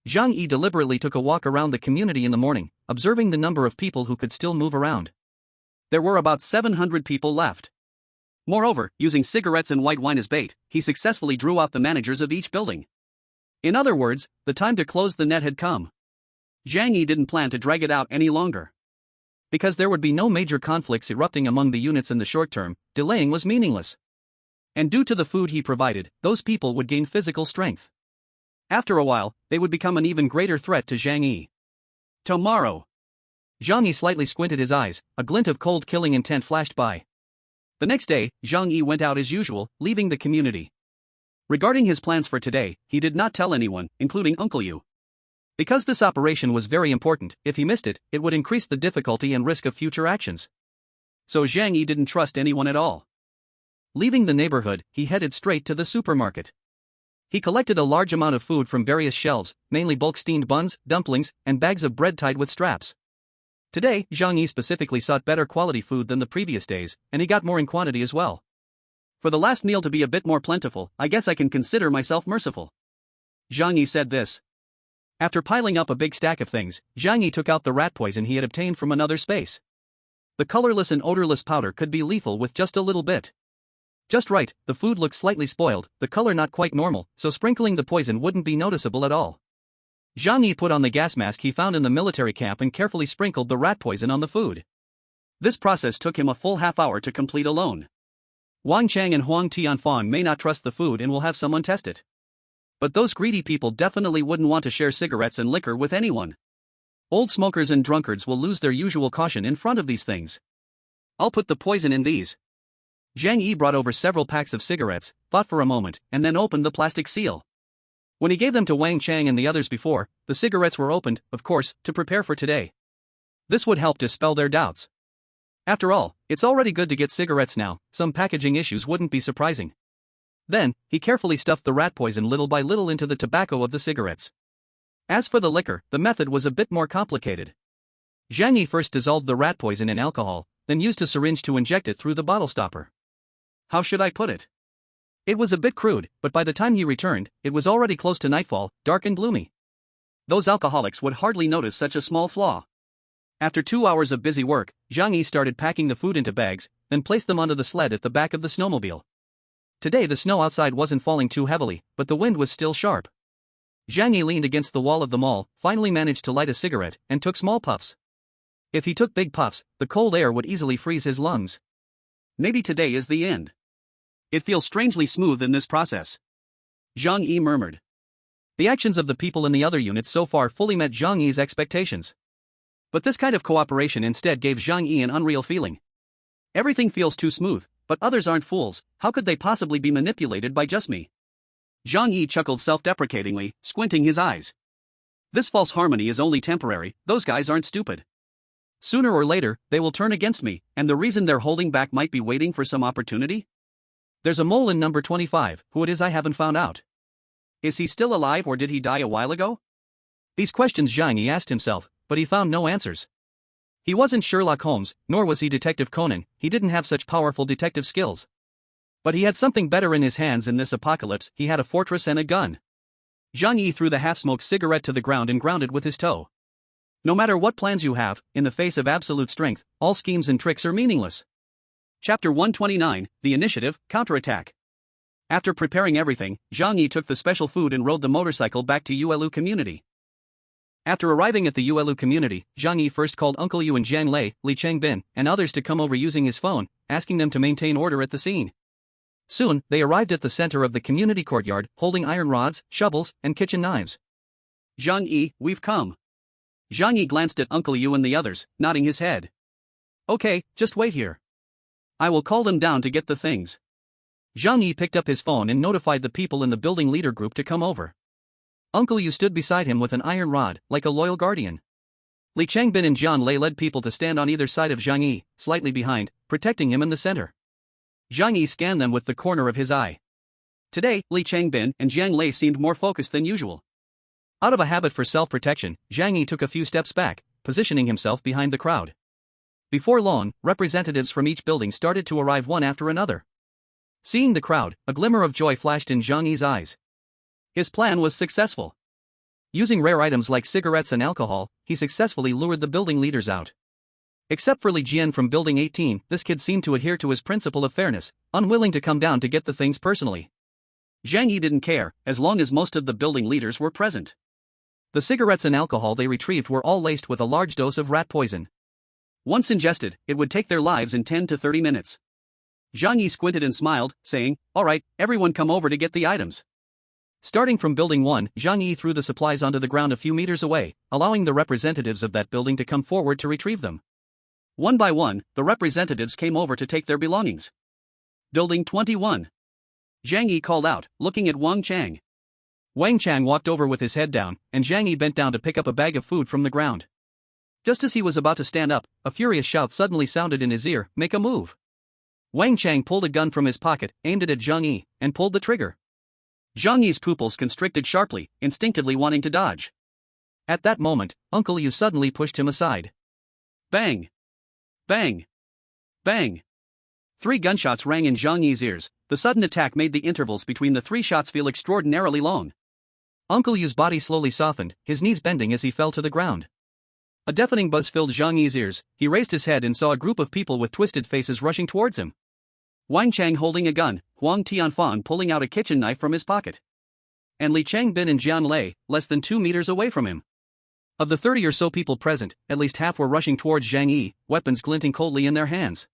Zhang Yi deliberately took a walk around the community in the morning, observing the number of people who could still move around. There were about 700 people left. Moreover, using cigarettes and white wine as bait, he successfully drew out the managers of each building. In other words, the time to close the net had come. Zhang Yi didn't plan to drag it out any longer. Because there would be no major conflicts erupting among the units in the short term, delaying was meaningless. And due to the food he provided, those people would gain physical strength. After a while, they would become an even greater threat to Zhang Yi. Tomorrow. Zhang Yi slightly squinted his eyes, a glint of cold killing intent flashed by. The next day, Zhang Yi went out as usual, leaving the community. Regarding his plans for today, he did not tell anyone, including Uncle Yu. Because this operation was very important, if he missed it, it would increase the difficulty and risk of future actions. So Zhang Yi didn't trust anyone at all. Leaving the neighborhood, he headed straight to the supermarket. He collected a large amount of food from various shelves, mainly bulk steamed buns, dumplings, and bags of bread tied with straps. Today, Zhang Yi specifically sought better quality food than the previous days, and he got more in quantity as well. For the last meal to be a bit more plentiful, I guess I can consider myself merciful. Zhang Yi said this. After piling up a big stack of things, Zhang Yi took out the rat poison he had obtained from another space. The colorless and odorless powder could be lethal with just a little bit. Just right, the food looked slightly spoiled, the color not quite normal, so sprinkling the poison wouldn't be noticeable at all. Zhang Yi put on the gas mask he found in the military camp and carefully sprinkled the rat poison on the food. This process took him a full half-hour to complete alone. Wang Chang and Huang Tianfan may not trust the food and will have someone test it. But those greedy people definitely wouldn't want to share cigarettes and liquor with anyone. Old smokers and drunkards will lose their usual caution in front of these things. I'll put the poison in these. Zhang Yi brought over several packs of cigarettes, thought for a moment, and then opened the plastic seal. When he gave them to Wang Chang and the others before, the cigarettes were opened, of course, to prepare for today. This would help dispel their doubts. After all, it's already good to get cigarettes now, some packaging issues wouldn't be surprising. Then, he carefully stuffed the rat poison little by little into the tobacco of the cigarettes. As for the liquor, the method was a bit more complicated. Zhang Yi first dissolved the rat poison in alcohol, then used a syringe to inject it through the bottle stopper. How should I put it? It was a bit crude, but by the time he returned, it was already close to nightfall, dark and gloomy. Those alcoholics would hardly notice such a small flaw. After 2 hours of busy work, Zhang Yi started packing the food into bags, then placed them onto the sled at the back of the snowmobile. Today the snow outside wasn't falling too heavily, but the wind was still sharp. Zhang Yi leaned against the wall of the mall, finally managed to light a cigarette, and took small puffs. If he took big puffs, the cold air would easily freeze his lungs. Maybe today is the end. It feels strangely smooth in this process. Zhang Yi murmured. The actions of the people in the other units so far fully met Zhang Yi's expectations. But this kind of cooperation instead gave Zhang Yi an unreal feeling. Everything feels too smooth, but others aren't fools, how could they possibly be manipulated by just me? Zhang Yi chuckled self-deprecatingly, squinting his eyes. This false harmony is only temporary, those guys aren't stupid. Sooner or later, they will turn against me, and the reason they're holding back might be waiting for some opportunity? There's a mole in number 25, who it is I haven't found out. Is he still alive or did he die a while ago? These questions Zhang Yi asked himself, but he found no answers. He wasn't Sherlock Holmes, nor was he Detective Conan, he didn't have such powerful detective skills. But he had something better in his hands in this apocalypse, he had a fortress and a gun. Zhang Yi threw the half-smoked cigarette to the ground and grounded with his toe. No matter what plans you have, in the face of absolute strength, all schemes and tricks are meaningless. Chapter 129, The Initiative, Counterattack. After preparing everything, Zhang Yi took the special food and rode the motorcycle back to Yuelu community. After arriving at the Yuelu community, Zhang Yi first called Uncle Yu and Jiang Lei, Li Changbin, and others to come over using his phone, asking them to maintain order at the scene. Soon, they arrived at the center of the community courtyard, holding iron rods, shovels, and kitchen knives. Zhang Yi, we've come. Zhang Yi glanced at Uncle Yu and the others, nodding his head. Okay, just wait here. I will call them down to get the things. Zhang Yi picked up his phone and notified the people in the building leader group to come over. Uncle Yu stood beside him with an iron rod, like a loyal guardian. Li Changbin and Jiang Lei led people to stand on either side of Zhang Yi, slightly behind, protecting him in the center. Zhang Yi scanned them with the corner of his eye. Today, Li Changbin and Jiang Lei seemed more focused than usual. Out of a habit for self-protection, Zhang Yi took a few steps back, positioning himself behind the crowd. Before long, representatives from each building started to arrive one after another. Seeing the crowd, a glimmer of joy flashed in Zhang Yi's eyes. His plan was successful. Using rare items like cigarettes and alcohol, he successfully lured the building leaders out. Except for Li Jian from Building 18, this kid seemed to adhere to his principle of fairness, unwilling to come down to get the things personally. Zhang Yi didn't care, as long as most of the building leaders were present. The cigarettes and alcohol they retrieved were all laced with a large dose of rat poison. Once ingested, it would take their lives in 10 to 30 minutes. Zhang Yi squinted and smiled, saying, "All right, everyone come over to get the items." Starting from Building 1, Zhang Yi threw the supplies onto the ground a few meters away, allowing the representatives of that building to come forward to retrieve them. One by one, the representatives came over to take their belongings. Building 21. Zhang Yi called out, looking at Wang Chang. Wang Chang walked over with his head down, and Zhang Yi bent down to pick up a bag of food from the ground. Just as he was about to stand up, a furious shout suddenly sounded in his ear, "Make a move!" Wang Chang pulled a gun from his pocket, aimed it at Zhang Yi, and pulled the trigger. Zhang Yi's pupils constricted sharply, instinctively wanting to dodge. At that moment, Uncle Yu suddenly pushed him aside. Bang! Bang! Bang! 3 gunshots rang in Zhang Yi's ears. The sudden attack made the intervals between the 3 shots feel extraordinarily long. Uncle Yu's body slowly softened, his knees bending as he fell to the ground. A deafening buzz filled Zhang Yi's ears. He raised his head and saw a group of people with twisted faces rushing towards him. Wang Chang holding a gun, Huang Tianfan pulling out a kitchen knife from his pocket, and Li Changbin and Jian Lei, less than 2 meters away from him. Of the 30 or so people present, at least half were rushing towards Zhang Yi, weapons glinting coldly in their hands.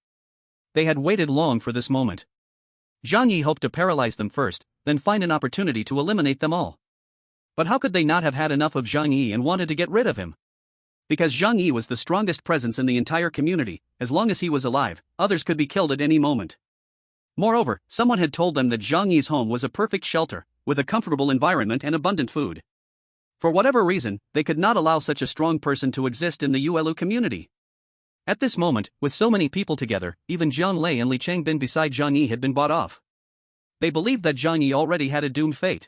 They had waited long for this moment. Zhang Yi hoped to paralyze them first, then find an opportunity to eliminate them all. But how could they not have had enough of Zhang Yi and wanted to get rid of him? Because Zhang Yi was the strongest presence in the entire community. As long as he was alive, others could be killed at any moment. Moreover, someone had told them that Zhang Yi's home was a perfect shelter, with a comfortable environment and abundant food. For whatever reason, they could not allow such a strong person to exist in the Yuelu community. At this moment, with so many people together, even Jian Lei and Li Changbin beside Zhang Yi had been bought off. They believed that Zhang Yi already had a doomed fate.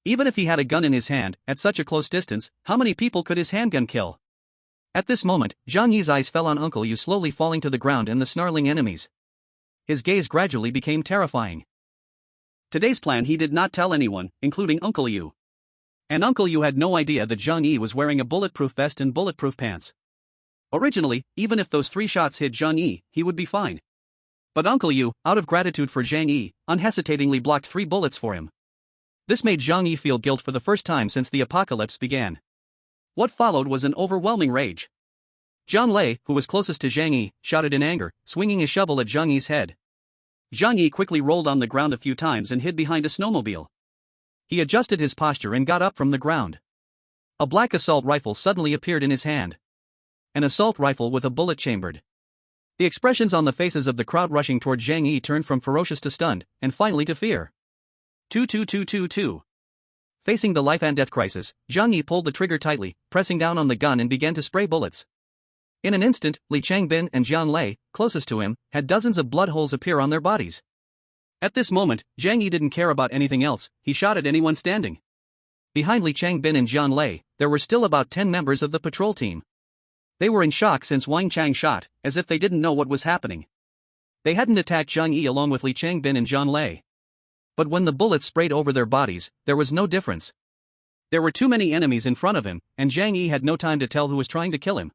Even if he had a gun in his hand, at such a close distance, how many people could his handgun kill? At this moment, Zhang Yi's eyes fell on Uncle Yu slowly falling to the ground and the snarling enemies. His gaze gradually became terrifying. Today's plan he did not tell anyone, including Uncle Yu. And Uncle Yu had no idea that Zhang Yi was wearing a bulletproof vest and bulletproof pants. Originally, even if those 3 shots hit Zhang Yi, he would be fine. But Uncle Yu, out of gratitude for Zhang Yi, unhesitatingly blocked 3 bullets for him. This made Zhang Yi feel guilt for the first time since the apocalypse began. What followed was an overwhelming rage. Jian Lei, who was closest to Zhang Yi, shouted in anger, swinging his shovel at Zhang Yi's head. Zhang Yi quickly rolled on the ground a few times and hid behind a snowmobile. He adjusted his posture and got up from the ground. A black assault rifle suddenly appeared in his hand. An assault rifle with a bullet chambered. The expressions on the faces of the crowd rushing toward Zhang Yi turned from ferocious to stunned, and finally to fear. 22222. Facing the life and death crisis, Zhang Yi pulled the trigger tightly, pressing down on the gun and began to spray bullets. In an instant, Li Changbin and Jian Lei, closest to him, had dozens of blood holes appear on their bodies. At this moment, Zhang Yi didn't care about anything else, he shot at anyone standing. Behind Li Changbin and Jian Lei, there were still about 10 members of the patrol team. They were in shock since Wang Chang shot, as if they didn't know what was happening. They hadn't attacked Zhang Yi along with Li Changbin and Jian Lei. But when the bullets sprayed over their bodies, there was no difference. There were too many enemies in front of him, and Zhang Yi had no time to tell who was trying to kill him.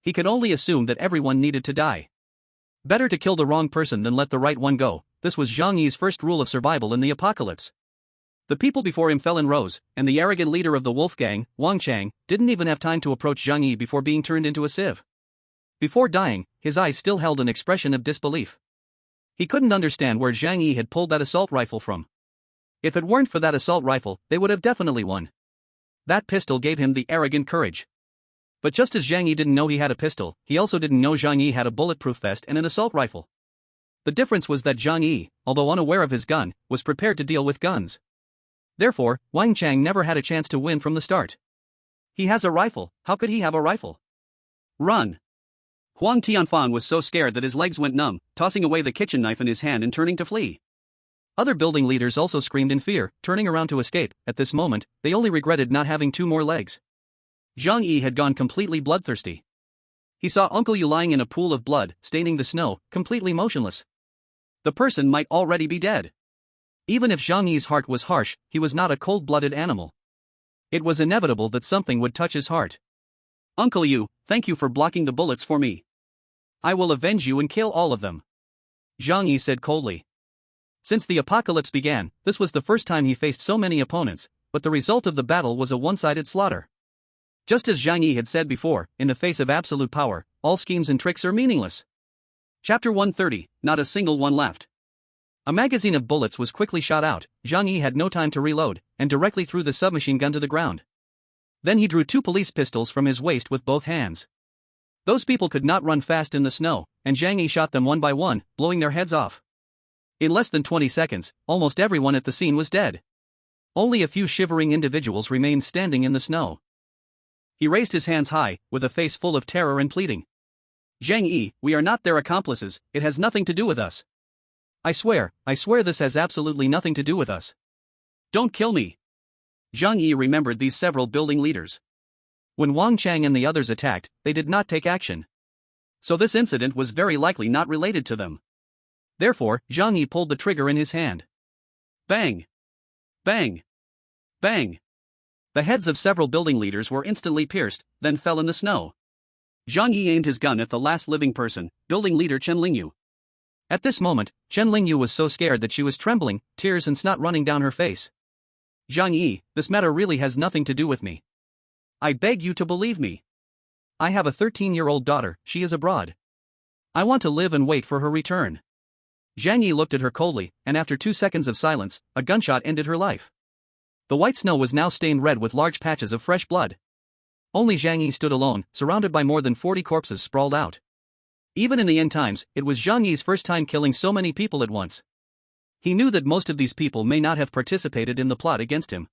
He could only assume that everyone needed to die. Better to kill the wrong person than let the right one go. This was Zhang Yi's first rule of survival in the apocalypse. The people before him fell in rows, and the arrogant leader of the wolf gang, Wang Chang, didn't even have time to approach Zhang Yi before being turned into a sieve. Before dying, his eyes still held an expression of disbelief. He couldn't understand where Zhang Yi had pulled that assault rifle from. If it weren't for that assault rifle, they would have definitely won. That pistol gave him the arrogant courage. But just as Zhang Yi didn't know he had a pistol, he also didn't know Zhang Yi had a bulletproof vest and an assault rifle. The difference was that Zhang Yi, although unaware of his gun, was prepared to deal with guns. Therefore, Wang Chang never had a chance to win from the start. He has a rifle, how could he have a rifle? Run! Huang Tianfan was so scared that his legs went numb, tossing away the kitchen knife in his hand and turning to flee. Other building leaders also screamed in fear, turning around to escape. At this moment, they only regretted not having 2 more legs. Zhang Yi had gone completely bloodthirsty. He saw Uncle Yu lying in a pool of blood, staining the snow, completely motionless. The person might already be dead. Even if Zhang Yi's heart was harsh, he was not a cold-blooded animal. It was inevitable that something would touch his heart. Uncle Yu, thank you for blocking the bullets for me. I will avenge you and kill all of them. Zhang Yi said coldly. Since the apocalypse began, this was the first time he faced so many opponents, but the result of the battle was a one-sided slaughter. Just as Zhang Yi had said before, in the face of absolute power, all schemes and tricks are meaningless. Chapter 130, not a single one left. A magazine of bullets was quickly shot out. Zhang Yi had no time to reload, and directly threw the submachine gun to the ground. Then he drew 2 police pistols from his waist with both hands. Those people could not run fast in the snow, and Zhang Yi shot them one by one, blowing their heads off. In less than 20 seconds, almost everyone at the scene was dead. Only a few shivering individuals remained standing in the snow. He raised his hands high, with a face full of terror and pleading. Zhang Yi, we are not their accomplices, it has nothing to do with us. I swear this has absolutely nothing to do with us. Don't kill me. Zhang Yi remembered these several building leaders. When Wang Chang and the others attacked, they did not take action. So this incident was very likely not related to them. Therefore, Zhang Yi pulled the trigger in his hand. Bang! Bang! Bang! The heads of several building leaders were instantly pierced, then fell in the snow. Zhang Yi aimed his gun at the last living person, building leader Chen Lingyu. At this moment, Chen Lingyu was so scared that she was trembling, tears and snot running down her face. Zhang Yi, this matter really has nothing to do with me. I beg you to believe me. I have a 13-year-old daughter, she is abroad. I want to live and wait for her return. Zhang Yi looked at her coldly, and after 2 seconds of silence, a gunshot ended her life. The white snow was now stained red with large patches of fresh blood. Only Zhang Yi stood alone, surrounded by more than 40 corpses sprawled out. Even in the end times, it was Zhang Yi's first time killing so many people at once. He knew that most of these people may not have participated in the plot against him.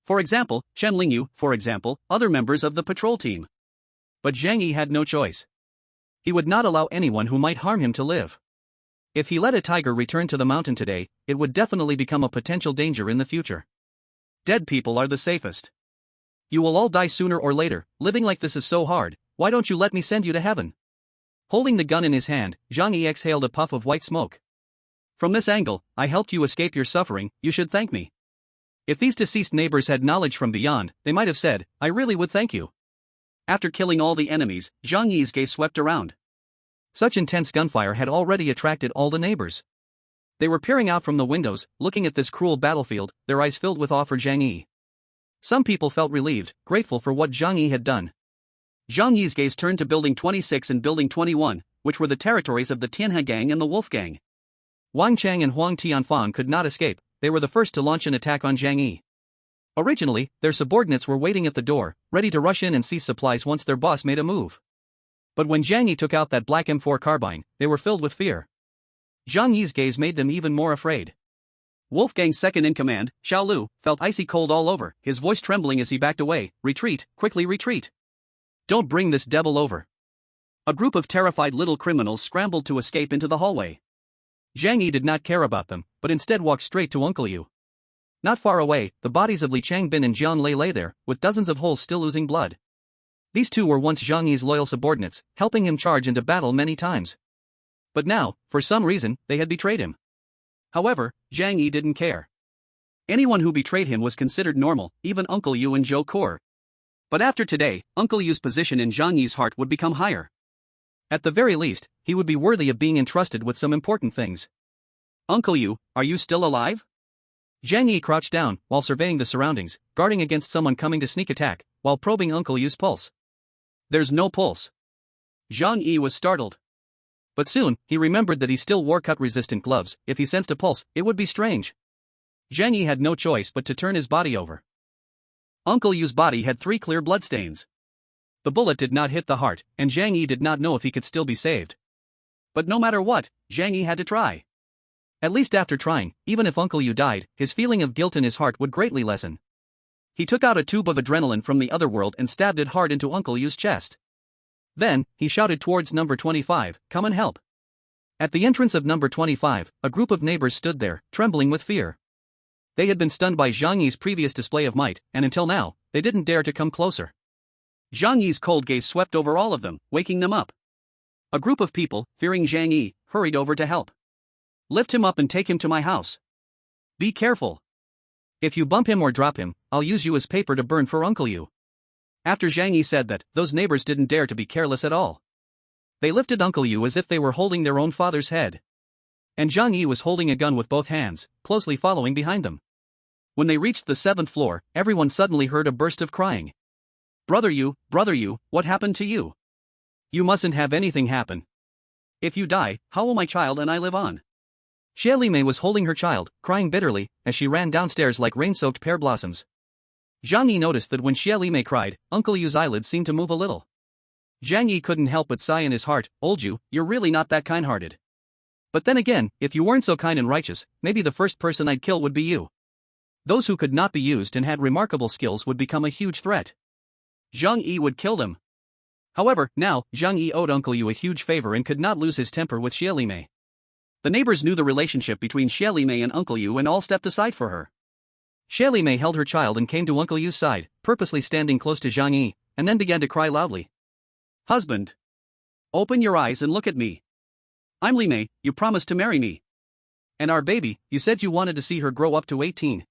For example, Chen Lingyu, for example, other members of the patrol team. But Zhang Yi had no choice. He would not allow anyone who might harm him to live. If he let a tiger return to the mountain today, it would definitely become a potential danger in the future. Dead people are the safest. You will all die sooner or later. Living like this is so hard, why don't you let me send you to heaven? Holding the gun in his hand, Zhang Yi exhaled a puff of white smoke. From this angle, I helped you escape your suffering, you should thank me. If these deceased neighbors had knowledge from beyond, they might have said, I really would thank you. After killing all the enemies, Zhang Yi's gaze swept around. Such intense gunfire had already attracted all the neighbors. They were peering out from the windows, looking at this cruel battlefield, their eyes filled with awe for Zhang Yi. Some people felt relieved, grateful for what Zhang Yi had done. Zhang Yi's gaze turned to Building 26 and Building 21, which were the territories of the Tianhe Gang and the Wolf Gang. Wang Chang and Huang Tianfang could not escape, they were the first to launch an attack on Zhang Yi. Originally, their subordinates were waiting at the door, ready to rush in and seize supplies once their boss made a move. But when Zhang Yi took out that black M4 carbine, they were filled with fear. Zhang Yi's gaze made them even more afraid. Wolfgang's second-in-command, Xiao Lu, felt icy cold all over, his voice trembling as he backed away. Retreat, quickly retreat. Don't bring this devil over. A group of terrified little criminals scrambled to escape into the hallway. Zhang Yi did not care about them, but instead walked straight to Uncle Yu. Not far away, the bodies of Li Changbin and Jian Lei lay there, with dozens of holes still oozing blood. These two were once Zhang Yi's loyal subordinates, helping him charge into battle many times. But now, for some reason, they had betrayed him. However, Zhang Yi didn't care. Anyone who betrayed him was considered normal, even Uncle Yu and Zhou Core. But after today, Uncle Yu's position in Zhang Yi's heart would become higher. At the very least, he would be worthy of being entrusted with some important things. Uncle Yu, are you still alive? Zhang Yi crouched down, while surveying the surroundings, guarding against someone coming to sneak attack, while probing Uncle Yu's pulse. There's no pulse. Zhang Yi was startled. But soon, he remembered that he still wore cut-resistant gloves. If he sensed a pulse, it would be strange. Zhang Yi had no choice but to turn his body over. Uncle Yu's body had 3 clear bloodstains. The bullet did not hit the heart, and Zhang Yi did not know if he could still be saved. But no matter what, Zhang Yi had to try. At least after trying, even if Uncle Yu died, his feeling of guilt in his heart would greatly lessen. He took out a tube of adrenaline from the other world and stabbed it hard into Uncle Yu's chest. Then, he shouted towards number 25, come and help. At the entrance of number 25, a group of neighbors stood there, trembling with fear. They had been stunned by Zhang Yi's previous display of might, and until now, they didn't dare to come closer. Zhang Yi's cold gaze swept over all of them, waking them up. A group of people, fearing Zhang Yi, hurried over to help. Lift him up and take him to my house. Be careful. If you bump him or drop him, I'll use you as paper to burn for Uncle Yu. After Zhang Yi said that, those neighbors didn't dare to be careless at all. They lifted Uncle Yu as if they were holding their own father's head. And Zhang Yi was holding a gun with both hands, closely following behind them. When they reached the 7th floor, everyone suddenly heard a burst of crying. Brother Yu, what happened to you? You mustn't have anything happen. If you die, how will my child and I live on? Xie Li Mei was holding her child, crying bitterly, as she ran downstairs like rain-soaked pear blossoms. Zhang Yi noticed that when Xie Li Mei cried, Uncle Yu's eyelids seemed to move a little. Zhang Yi couldn't help but sigh in his heart, old Yu, you're really not that kind-hearted. But then again, if you weren't so kind and righteous, maybe the first person I'd kill would be you. Those who could not be used and had remarkable skills would become a huge threat. Zhang Yi would kill them. However, now, Zhang Yi owed Uncle Yu a huge favor and could not lose his temper with Xie Li Mei. The neighbors knew the relationship between Xie Li Mei and Uncle Yu and all stepped aside for her. Xie Li Mei held her child and came to Uncle Yu's side, purposely standing close to Zhang Yi, and then began to cry loudly. Husband! Open your eyes and look at me. I'm Li Mei, you promised to marry me. And our baby, you said you wanted to see her grow up to 18.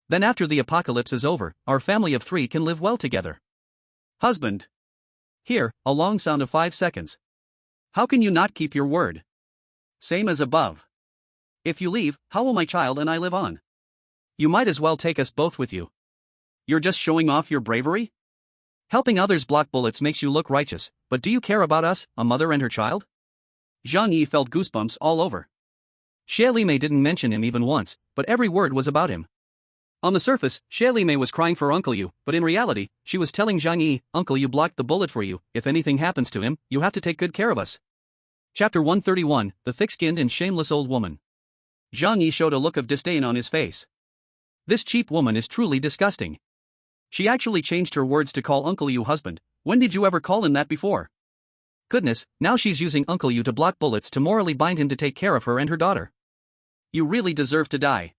Then after the apocalypse is over, our family of 3 can live well together. Husband. Here, a long sound of 5 seconds. How can you not keep your word? Same as above. If you leave, how will my child and I live on? You might as well take us both with you. You're just showing off your bravery? Helping others block bullets makes you look righteous, but do you care about us, a mother and her child? Zhang Yi felt goosebumps all over. Xie Li Mei didn't mention him even once, but every word was about him. On the surface, Xie Li Mei was crying for Uncle Yu, but in reality, she was telling Zhang Yi, Uncle Yu blocked the bullet for you, if anything happens to him, you have to take good care of us. Chapter 131, The Thick-Skinned and Shameless Old Woman. Zhang Yi showed a look of disdain on his face. This cheap woman is truly disgusting. She actually changed her words to call Uncle Yu husband. When did you ever call him that before? Goodness, now she's using Uncle Yu to block bullets to morally bind him to take care of her and her daughter. You really deserve to die.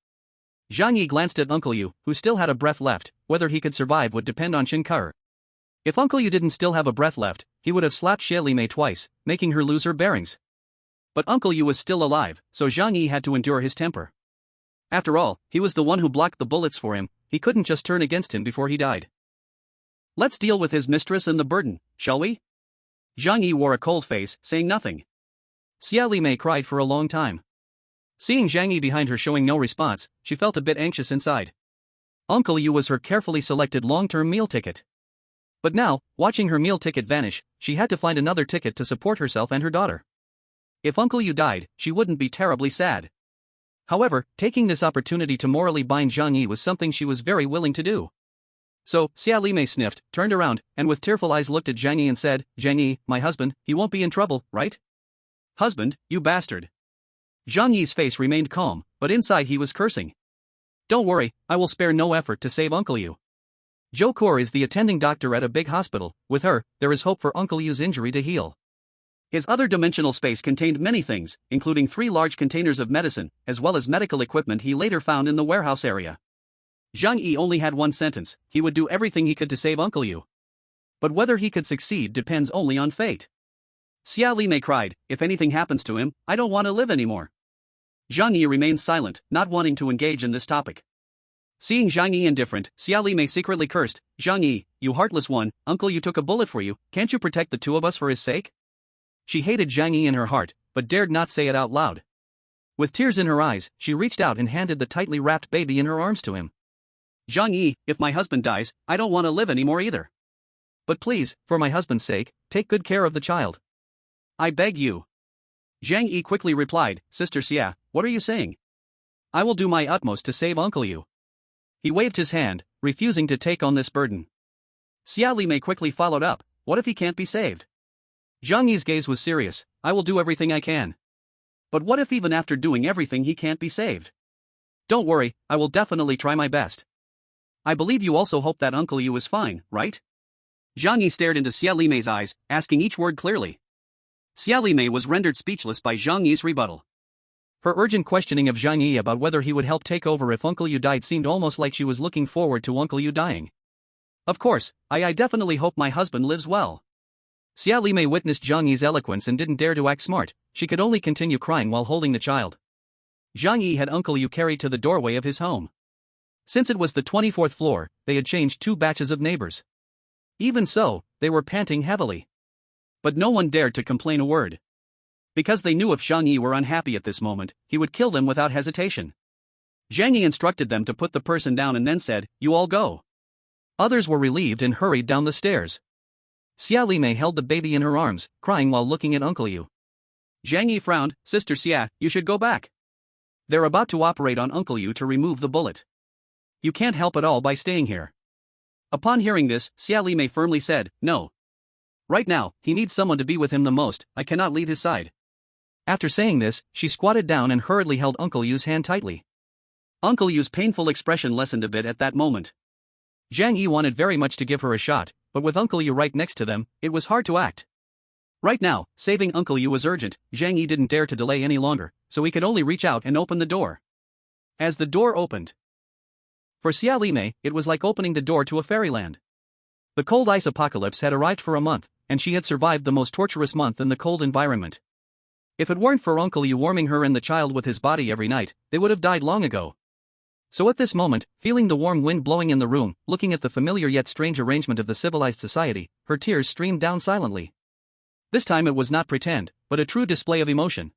Zhang Yi glanced at Uncle Yu, who still had a breath left. Whether he could survive would depend on Heir. If Uncle Yu didn't still have a breath left, he would have slapped Xie Li Mei twice, making her lose her bearings. But Uncle Yu was still alive, so Zhang Yi had to endure his temper. After all, he was the one who blocked the bullets for him, he couldn't just turn against him before he died. Let's deal with his mistress and the burden, shall we? Zhang Yi wore a cold face, saying nothing. Xie Li Mei cried for a long time. Seeing Zhang Yi behind her showing no response, she felt a bit anxious inside. Uncle Yu was her carefully selected long-term meal ticket. But now, watching her meal ticket vanish, she had to find another ticket to support herself and her daughter. If Uncle Yu died, she wouldn't be terribly sad. However, taking this opportunity to morally bind Zhang Yi was something she was very willing to do. So, Xie Li Mei sniffed, turned around, and with tearful eyes looked at Zhang Yi and said, Zhang Yi, my husband, he won't be in trouble, right? Husband, you bastard. Zhang Yi's face remained calm, but inside he was cursing. Don't worry, I will spare no effort to save Uncle Yu. Zhou Core is the attending doctor at a big hospital. With her, there is hope for Uncle Yu's injury to heal. His other dimensional space contained many things, including 3 large containers of medicine, as well as medical equipment he later found in the warehouse area. Zhang Yi only had one sentence: he would do everything he could to save Uncle Yu. But whether he could succeed depends only on fate. Xie Li Mei cried, if anything happens to him, I don't want to live anymore. Zhang Yi remained silent, not wanting to engage in this topic. Seeing Zhang Yi indifferent, Xie Li Mei secretly cursed, Zhang Yi, you heartless one, Uncle Yu took a bullet for you, can't you protect the 2 of us for his sake? She hated Zhang Yi in her heart, but dared not say it out loud. With tears in her eyes, she reached out and handed the tightly wrapped baby in her arms to him. Zhang Yi, if my husband dies, I don't want to live anymore either. But please, for my husband's sake, take good care of the child. I beg you. Zhang Yi quickly replied, Sister Xia, what are you saying? I will do my utmost to save Uncle Yu. He waved his hand, refusing to take on this burden. Xia Li Mei quickly followed up, what if he can't be saved? Zhang Yi's gaze was serious, I will do everything I can. But what if even after doing everything he can't be saved? Don't worry, I will definitely try my best. I believe you also hope that Uncle Yu is fine, right? Zhang Yi stared into Xie Li Mei's eyes, asking each word clearly. Xie Li Mei was rendered speechless by Zhang Yi's rebuttal. Her urgent questioning of Zhang Yi about whether he would help take over if Uncle Yu died seemed almost like she was looking forward to Uncle Yu dying. Of course, I definitely hope my husband lives well. Xie Li Mei witnessed Zhang Yi's eloquence and didn't dare to act smart, she could only continue crying while holding the child. Zhang Yi had Uncle Yu carried to the doorway of his home. Since it was the 24th floor, they had changed 2 batches of neighbors. Even so, they were panting heavily. But no one dared to complain a word. Because they knew if Zhang Yi were unhappy at this moment, he would kill them without hesitation. Zhang Yi instructed them to put the person down and then said, you all go. Others were relieved and hurried down the stairs. Xie Li Mei held the baby in her arms, crying while looking at Uncle Yu. Zhang Yi frowned, Sister Xia, you should go back. They're about to operate on Uncle Yu to remove the bullet. You can't help at all by staying here. Upon hearing this, Xie Li Mei firmly said, no. Right now, he needs someone to be with him the most, I cannot leave his side. After saying this, she squatted down and hurriedly held Uncle Yu's hand tightly. Uncle Yu's painful expression lessened a bit at that moment. Zhang Yi wanted very much to give her a shot, but with Uncle Yu right next to them, it was hard to act. Right now, saving Uncle Yu was urgent. Zhang Yi didn't dare to delay any longer, so he could only reach out and open the door. As the door opened, for Xie Li Mei, it was like opening the door to a fairyland. The cold ice apocalypse had arrived for a month, and she had survived the most torturous month in the cold environment. If it weren't for Uncle Yu warming her and the child with his body every night, they would have died long ago. So at this moment, feeling the warm wind blowing in the room, looking at the familiar yet strange arrangement of the civilized society, her tears streamed down silently. This time it was not pretend, but a true display of emotion.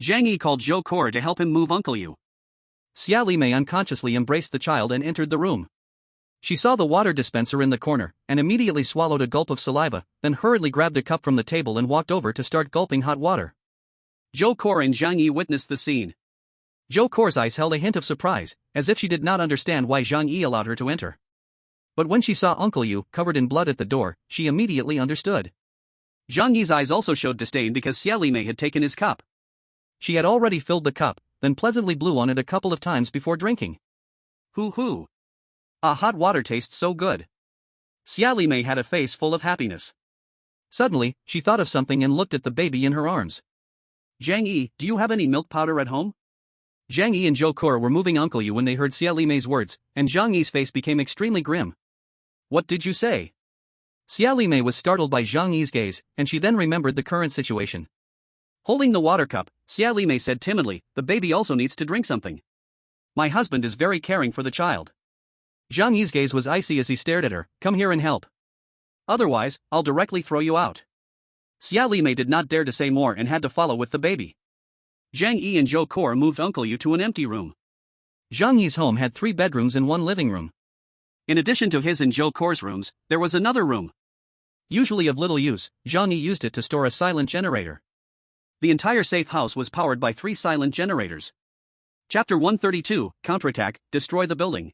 Zhang Yi called Zhou Kor to help him move Uncle Yu. Xia Li Mei unconsciously embraced the child and entered the room. She saw the water dispenser in the corner, and immediately swallowed a gulp of saliva, then hurriedly grabbed a cup from the table and walked over to start gulping hot water. Zhou Kor and Zhang Yi witnessed the scene. Zhou Kor's eyes held a hint of surprise, as if she did not understand why Zhang Yi allowed her to enter. But when she saw Uncle Yu covered in blood at the door, she immediately understood. Zhang Yi's eyes also showed disdain because Xia Li Mei had taken his cup. She had already filled the cup, then pleasantly blew on it a couple of times before drinking. Hoo! Hot water tastes so good. Xia Li Mei had a face full of happiness. Suddenly, she thought of something and looked at the baby in her arms. Zhang Yi, do you have any milk powder at home? Zhang Yi and Zhou Kor were moving Uncle Yu when they heard Xia Li Mei's words, and Zhang Yi's face became extremely grim. What did you say? Xia Li Mei was startled by Zhang Yi's gaze, and she then remembered the current situation. Holding the water cup, Xia Li Mei said timidly, the baby also needs to drink something. My husband is very caring for the child. Zhang Yi's gaze was icy as he stared at her, come here and help. Otherwise, I'll directly throw you out. Xia Li Mei did not dare to say more and had to follow with the baby. Zhang Yi and Zhou Kor moved Uncle Yu to an empty room. Zhang Yi's home had 3 bedrooms and 1 living room. In addition to his and Zhou Kor's rooms, there was another room. Usually of little use, Zhang Yi used it to store a silent generator. The entire safe house was powered by 3 silent generators. Chapter 132, Counterattack, Destroy the Building.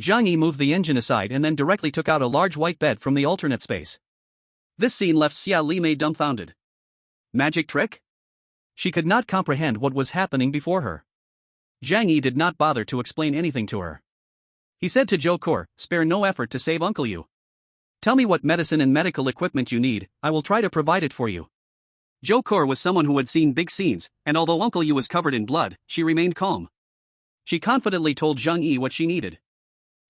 Zhang Yi moved the engine aside and then directly took out a large white bed from the alternate space. This scene left Xia Li Mei dumbfounded. Magic trick? She could not comprehend what was happening before her. Zhang Yi did not bother to explain anything to her. He said to Zhou Kor, spare no effort to save Uncle Yu. Tell me what medicine and medical equipment you need, I will try to provide it for you. Zhou Kor was someone who had seen big scenes, and although Uncle Yu was covered in blood, she remained calm. She confidently told Zhang Yi what she needed.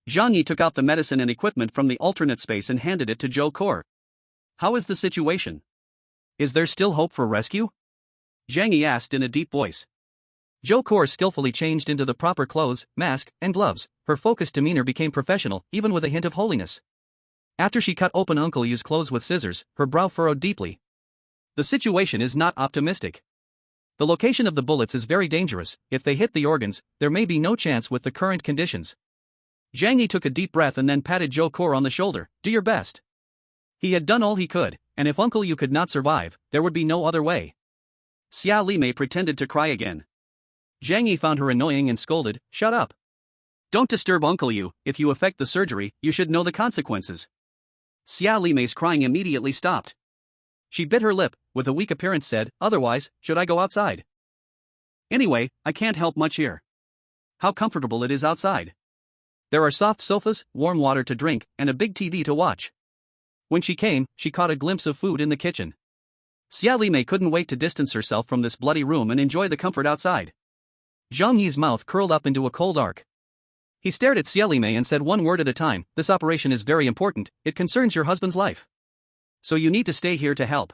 Zhang Yi took out the medicine and equipment from the alternate space and handed it to Zhou Kor. How is the situation? Is there still hope for rescue? Zhang Yi asked in a deep voice. Zhou Kor skillfully changed into the proper clothes, mask, and gloves. Her focused demeanor became professional, even with a hint of holiness. After she cut open Uncle Yu's clothes with scissors, her brow furrowed deeply. The situation is not optimistic. The location of the bullets is very dangerous. If they hit the organs, there may be no chance with the current conditions. Zhang Yi took a deep breath and then patted Zhou Kor on the shoulder. Do your best. He had done all he could, and if Uncle Yu could not survive, there would be no other way. Xia Li Mei pretended to cry again. Zhang Yi found her annoying and scolded, shut up. Don't disturb Uncle Yu, if you affect the surgery, you should know the consequences. Xia Li Mei's crying immediately stopped. She bit her lip, with a weak appearance said, otherwise, should I go outside? Anyway, I can't help much here. How comfortable it is outside. There are soft sofas, warm water to drink, and a big TV to watch. When she came, she caught a glimpse of food in the kitchen. Xia Li Mei couldn't wait to distance herself from this bloody room and enjoy the comfort outside. Zhang Yi's mouth curled up into a cold arc. He stared at Xia Li Mei and said one word at a time, this operation is very important, it concerns your husband's life. So you need to stay here to help.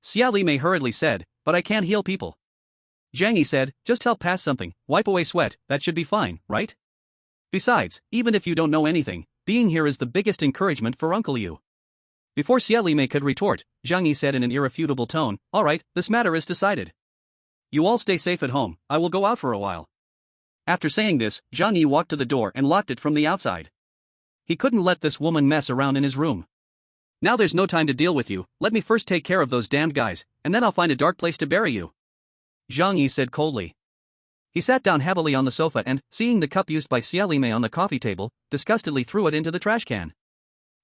Xia Li Mei hurriedly said, but I can't heal people. Zhang Yi said, just help pass something, wipe away sweat, that should be fine, right? Besides, even if you don't know anything, being here is the biggest encouragement for Uncle Yu. Before Xia Li Mei could retort, Zhang Yi said in an irrefutable tone, alright, this matter is decided. You all stay safe at home, I will go out for a while. After saying this, Zhang Yi walked to the door and locked it from the outside. He couldn't let this woman mess around in his room. Now there's no time to deal with you, let me first take care of those damned guys, and then I'll find a dark place to bury you. Zhang Yi said coldly. He sat down heavily on the sofa and, seeing the cup used by Xia Li Mei on the coffee table, disgustedly threw it into the trash can.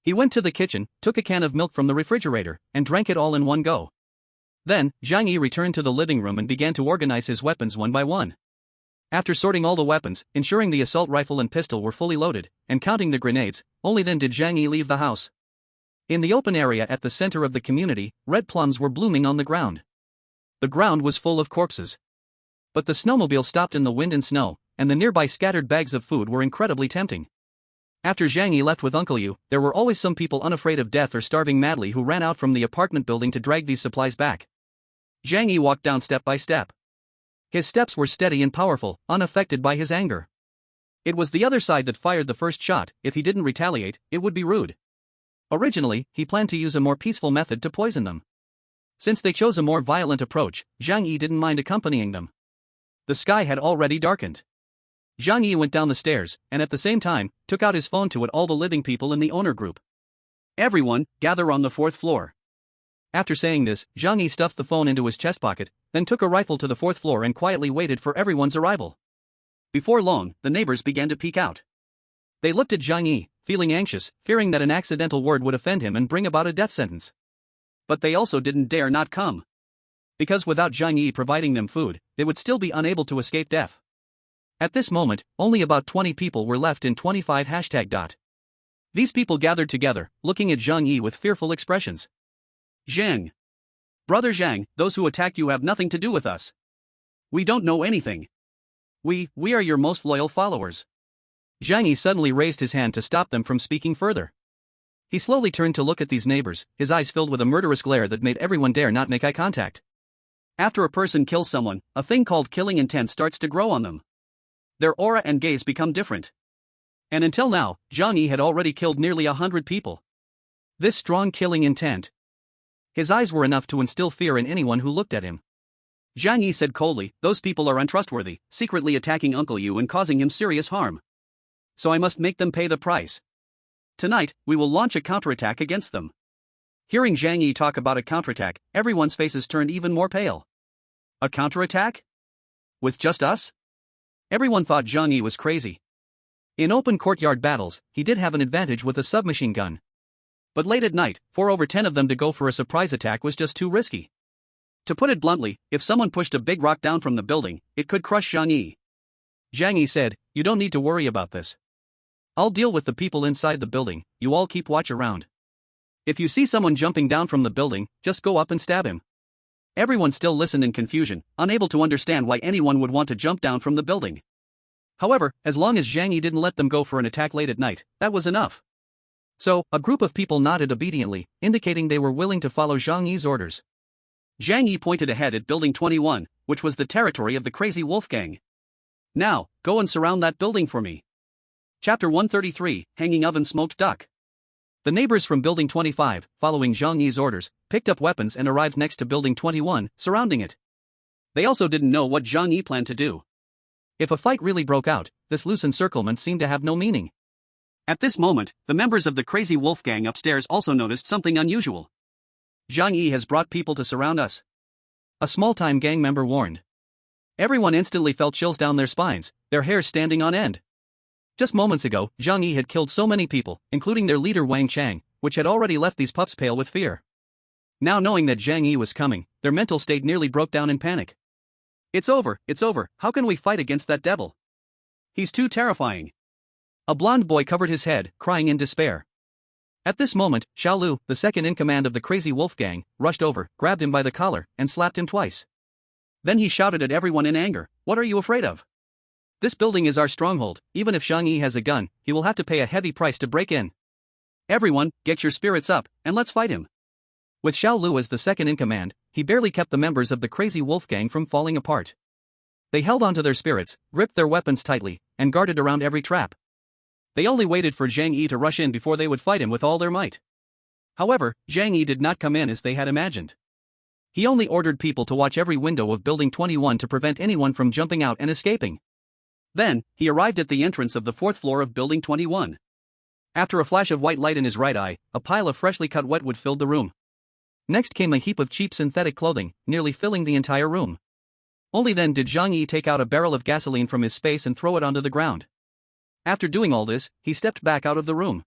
He went to the kitchen, took a can of milk from the refrigerator, and drank it all in one go. Then, Zhang Yi returned to the living room and began to organize his weapons one by one. After sorting all the weapons, ensuring the assault rifle and pistol were fully loaded, and counting the grenades, only then did Zhang Yi leave the house. In the open area at the center of the community, red plums were blooming on the ground. The ground was full of corpses. But the snowmobile stopped in the wind and snow, and the nearby scattered bags of food were incredibly tempting. After Zhang Yi left with Uncle Yu, there were always some people unafraid of death or starving madly who ran out from the apartment building to drag these supplies back. Zhang Yi walked down step by step. His steps were steady and powerful, unaffected by his anger. It was the other side that fired the first shot. If he didn't retaliate, it would be rude. Originally, he planned to use a more peaceful method to poison them. Since they chose a more violent approach, Zhang Yi didn't mind accompanying them. The sky had already darkened. Zhang Yi went down the stairs, and at the same time, took out his phone to all the living people in the owner group. Everyone, gather on the 4th floor. After saying this, Zhang Yi stuffed the phone into his chest pocket, then took a rifle to the 4th floor and quietly waited for everyone's arrival. Before long, the neighbors began to peek out. They looked at Zhang Yi, feeling anxious, fearing that an accidental word would offend him and bring about a death sentence. But they also didn't dare not come. Because without Zhang Yi providing them food, they would still be unable to escape death. At this moment, only about 20 people were left in 25 #. These people gathered together, looking at Zhang Yi with fearful expressions. Zhang. Brother Zhang, those who attack you have nothing to do with us. We don't know anything. We are your most loyal followers. Zhang Yi suddenly raised his hand to stop them from speaking further. He slowly turned to look at these neighbors, his eyes filled with a murderous glare that made everyone dare not make eye contact. After a person kills someone, a thing called killing intent starts to grow on them. Their aura and gaze become different. And until now, Zhang Yi had already killed nearly 100 people. This strong killing intent. His eyes were enough to instill fear in anyone who looked at him. Zhang Yi said coldly, those people are untrustworthy, secretly attacking Uncle Yu and causing him serious harm. So I must make them pay the price. Tonight, we will launch a counterattack against them. Hearing Zhang Yi talk about a counterattack, everyone's faces turned even more pale. A counterattack? With just us? Everyone thought Zhang Yi was crazy. In open courtyard battles, he did have an advantage with a submachine gun. But late at night, for over 10 of them to go for a surprise attack was just too risky. To put it bluntly, if someone pushed a big rock down from the building, it could crush Zhang Yi. Zhang Yi said, you don't need to worry about this. I'll deal with the people inside the building, you all keep watch around. If you see someone jumping down from the building, just go up and stab him. Everyone still listened in confusion, unable to understand why anyone would want to jump down from the building. However, as long as Zhang Yi didn't let them go for an attack late at night, that was enough. So, a group of people nodded obediently, indicating they were willing to follow Zhang Yi's orders. Zhang Yi pointed ahead at Building 21, which was the territory of the Crazy Wolf Gang. Now, go and surround that building for me. Chapter 133, Hanging Oven Smoked Duck. The neighbors from Building 25, following Zhang Yi's orders, picked up weapons and arrived next to Building 21, surrounding it. They also didn't know what Zhang Yi planned to do. If a fight really broke out, this loose encirclement seemed to have no meaning. At this moment, the members of the Crazy Wolf Gang upstairs also noticed something unusual. Zhang Yi has brought people to surround us. A small-time gang member warned. Everyone instantly felt chills down their spines, their hair standing on end. Just moments ago, Zhang Yi had killed so many people, including their leader Wang Chang, which had already left these pups pale with fear. Now knowing that Zhang Yi was coming, their mental state nearly broke down in panic. It's over, how can we fight against that devil? He's too terrifying. A blonde boy covered his head, crying in despair. At this moment, Xiao Lu, the second in command of the Crazy Wolf Gang, rushed over, grabbed him by the collar, and slapped him twice. Then he shouted at everyone in anger, what are you afraid of? This building is our stronghold, even if Zhang Yi has a gun, he will have to pay a heavy price to break in. Everyone, get your spirits up, and let's fight him. With Xiao Lu as the second in command, he barely kept the members of the Crazy Wolf Gang from falling apart. They held onto their spirits, gripped their weapons tightly, and guarded around every trap. They only waited for Zhang Yi to rush in before they would fight him with all their might. However, Zhang Yi did not come in as they had imagined. He only ordered people to watch every window of Building 21 to prevent anyone from jumping out and escaping. Then, he arrived at the entrance of the 4th floor of Building 21. After a flash of white light in his right eye, a pile of freshly cut wetwood filled the room. Next came a heap of cheap synthetic clothing, nearly filling the entire room. Only then did Zhang Yi take out a barrel of gasoline from his space and throw it onto the ground. After doing all this, he stepped back out of the room.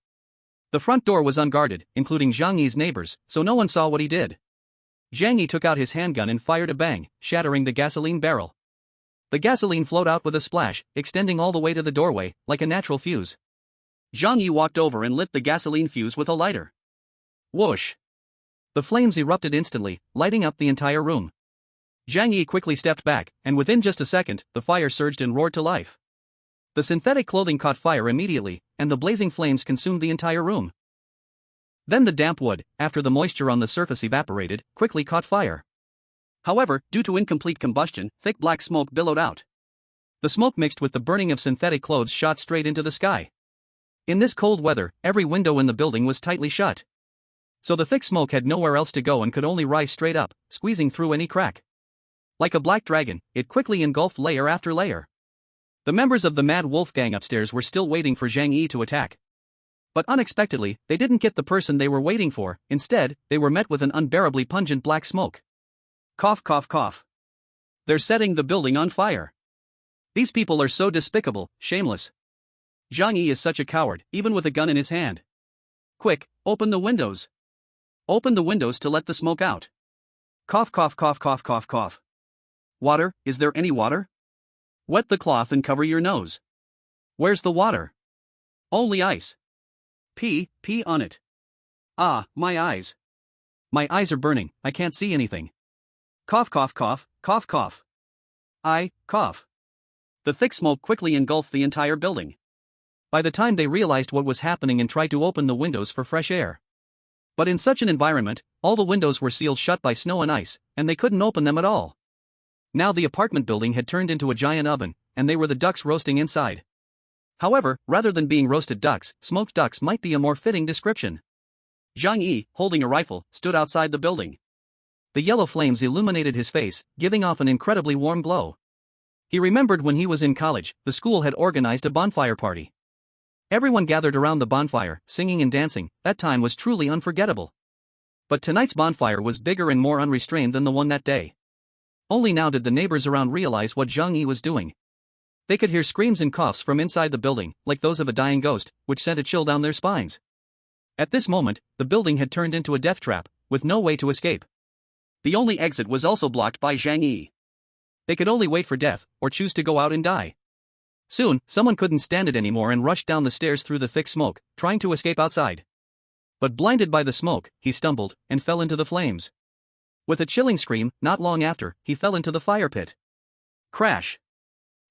The front door was unguarded, including Zhang Yi's neighbors, so no one saw what he did. Zhang Yi took out his handgun and fired a bang, shattering the gasoline barrel. The gasoline flowed out with a splash, extending all the way to the doorway, like a natural fuse. Zhang Yi walked over and lit the gasoline fuse with a lighter. Whoosh! The flames erupted instantly, lighting up the entire room. Zhang Yi quickly stepped back, and within just a second, the fire surged and roared to life. The synthetic clothing caught fire immediately, and the blazing flames consumed the entire room. Then the damp wood, after the moisture on the surface evaporated, quickly caught fire. However, due to incomplete combustion, thick black smoke billowed out. The smoke mixed with the burning of synthetic clothes shot straight into the sky. In this cold weather, every window in the building was tightly shut. So the thick smoke had nowhere else to go and could only rise straight up, squeezing through any crack. Like a black dragon, it quickly engulfed layer after layer. The members of the Mad Wolf gang upstairs were still waiting for Zhang Yi to attack. But unexpectedly, they didn't get the person they were waiting for. Instead, they were met with an unbearably pungent black smoke. Cough, cough, cough. They're setting the building on fire. These people are so despicable, shameless. Zhang Yi is such a coward, even with a gun in his hand. Quick, open the windows. Open the windows to let the smoke out. Cough, cough, cough, cough, cough, cough. Water, is there any water? Wet the cloth and cover your nose. Where's the water? Only ice. Pee on it. Ah, my eyes. My eyes are burning, I can't see anything. Cough, cough, cough, cough, cough. Cough. The thick smoke quickly engulfed the entire building. By the time they realized what was happening and tried to open the windows for fresh air. But in such an environment, all the windows were sealed shut by snow and ice, and they couldn't open them at all. Now the apartment building had turned into a giant oven, and they were the ducks roasting inside. However, rather than being roasted ducks, smoked ducks might be a more fitting description. Zhang Yi, holding a rifle, stood outside the building. The yellow flames illuminated his face, giving off an incredibly warm glow. He remembered when he was in college, the school had organized a bonfire party. Everyone gathered around the bonfire, singing and dancing. That time was truly unforgettable. But tonight's bonfire was bigger and more unrestrained than the one that day. Only now did the neighbors around realize what Zhang Yi was doing. They could hear screams and coughs from inside the building, like those of a dying ghost, which sent a chill down their spines. At this moment, the building had turned into a death trap, with no way to escape. The only exit was also blocked by Zhang Yi. They could only wait for death, or choose to go out and die. Soon, someone couldn't stand it anymore and rushed down the stairs through the thick smoke, trying to escape outside. But blinded by the smoke, he stumbled, and fell into the flames. With a chilling scream, not long after, he fell into the fire pit. Crash!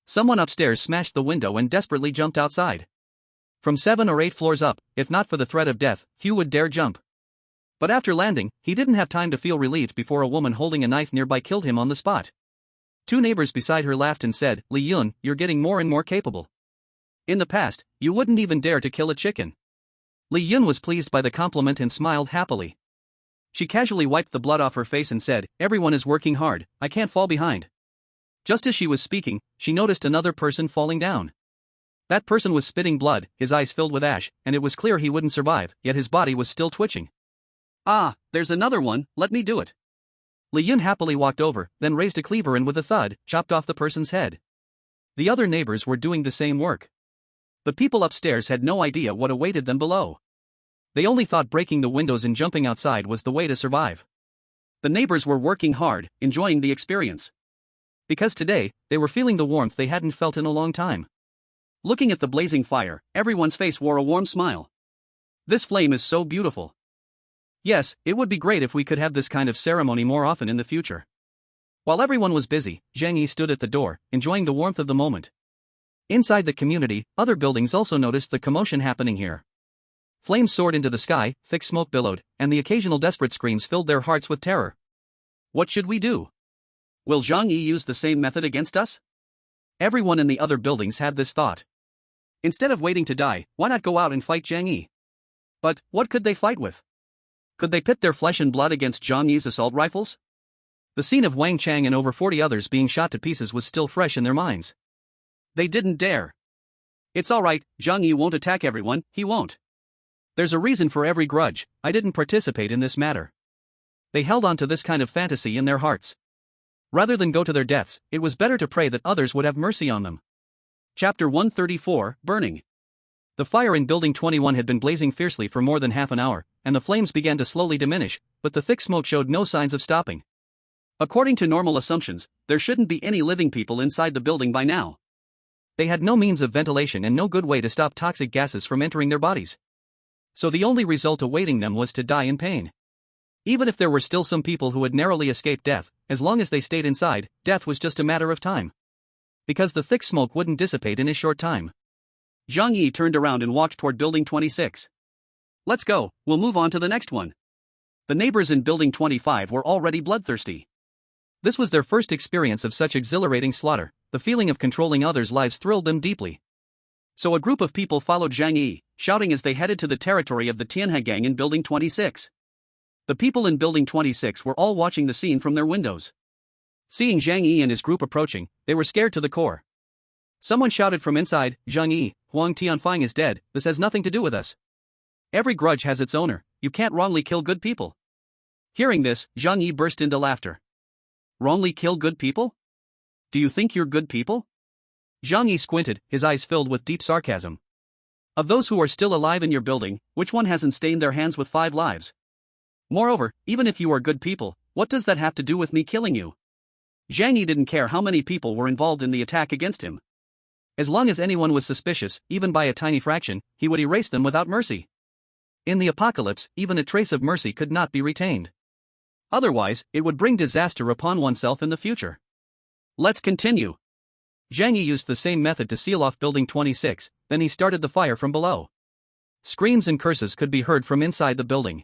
Someone upstairs smashed the window and desperately jumped outside. From 7 or 8 floors up, if not for the threat of death, few would dare jump. But after landing, he didn't have time to feel relieved before a woman holding a knife nearby killed him on the spot. 2 neighbors beside her laughed and said, "Li Yun, you're getting more and more capable. In the past, you wouldn't even dare to kill a chicken." Li Yun was pleased by the compliment and smiled happily. She casually wiped the blood off her face and said, "Everyone is working hard, I can't fall behind." Just as she was speaking, she noticed another person falling down. That person was spitting blood, his eyes filled with ash, and it was clear he wouldn't survive, yet his body was still twitching. "Ah, there's another one, let me do it." Li Yun happily walked over, then raised a cleaver and with a thud, chopped off the person's head. The other neighbors were doing the same work. The people upstairs had no idea what awaited them below. They only thought breaking the windows and jumping outside was the way to survive. The neighbors were working hard, enjoying the experience. Because today, they were feeling the warmth they hadn't felt in a long time. Looking at the blazing fire, everyone's face wore a warm smile. This flame is so beautiful. Yes, it would be great if we could have this kind of ceremony more often in the future. While everyone was busy, Zhang Yi stood at the door, enjoying the warmth of the moment. Inside the community, other buildings also noticed the commotion happening here. Flames soared into the sky, thick smoke billowed, and the occasional desperate screams filled their hearts with terror. What should we do? Will Zhang Yi use the same method against us? Everyone in the other buildings had this thought. Instead of waiting to die, why not go out and fight Zhang Yi? But what could they fight with? Could they pit their flesh and blood against Zhang Yi's assault rifles? The scene of Wang Chang and over 40 others being shot to pieces was still fresh in their minds. They didn't dare. It's alright, Zhang Yi won't attack everyone, he won't. There's a reason for every grudge, I didn't participate in this matter. They held on to this kind of fantasy in their hearts. Rather than go to their deaths, it was better to pray that others would have mercy on them. Chapter 134, Burning. The fire in Building 21 had been blazing fiercely for more than half an hour, and the flames began to slowly diminish, but the thick smoke showed no signs of stopping. According to normal assumptions, there shouldn't be any living people inside the building by now. They had no means of ventilation and no good way to stop toxic gases from entering their bodies. So the only result awaiting them was to die in pain. Even if there were still some people who had narrowly escaped death, as long as they stayed inside, death was just a matter of time. because the thick smoke wouldn't dissipate in a short time. Zhang Yi turned around and walked toward Building 26. Let's go, we'll move on to the next one. The neighbors in Building 25 were already bloodthirsty. This was their first experience of such exhilarating slaughter. The feeling of controlling others' lives thrilled them deeply. So a group of people followed Zhang Yi, shouting as they headed to the territory of the Tianhe gang in Building 26. The people in Building 26 were all watching the scene from their windows. Seeing Zhang Yi and his group approaching, they were scared to the core. Someone shouted from inside, Zhang Yi, Huang Tianfang is dead, this has nothing to do with us. Every grudge has its owner, you can't wrongly kill good people. Hearing this, Zhang Yi burst into laughter. Wrongly kill good people? Do you think you're good people? Zhang Yi squinted, his eyes filled with deep sarcasm. Of those who are still alive in your building, which one hasn't stained their hands with 5 lives? Moreover, even if you are good people, what does that have to do with me killing you? Zhang Yi didn't care how many people were involved in the attack against him. As long as anyone was suspicious, even by a tiny fraction, he would erase them without mercy. In the apocalypse, even a trace of mercy could not be retained. Otherwise, it would bring disaster upon oneself in the future. Let's continue. Zhang Yi used the same method to seal off Building 26, then he started the fire from below. Screams and curses could be heard from inside the building.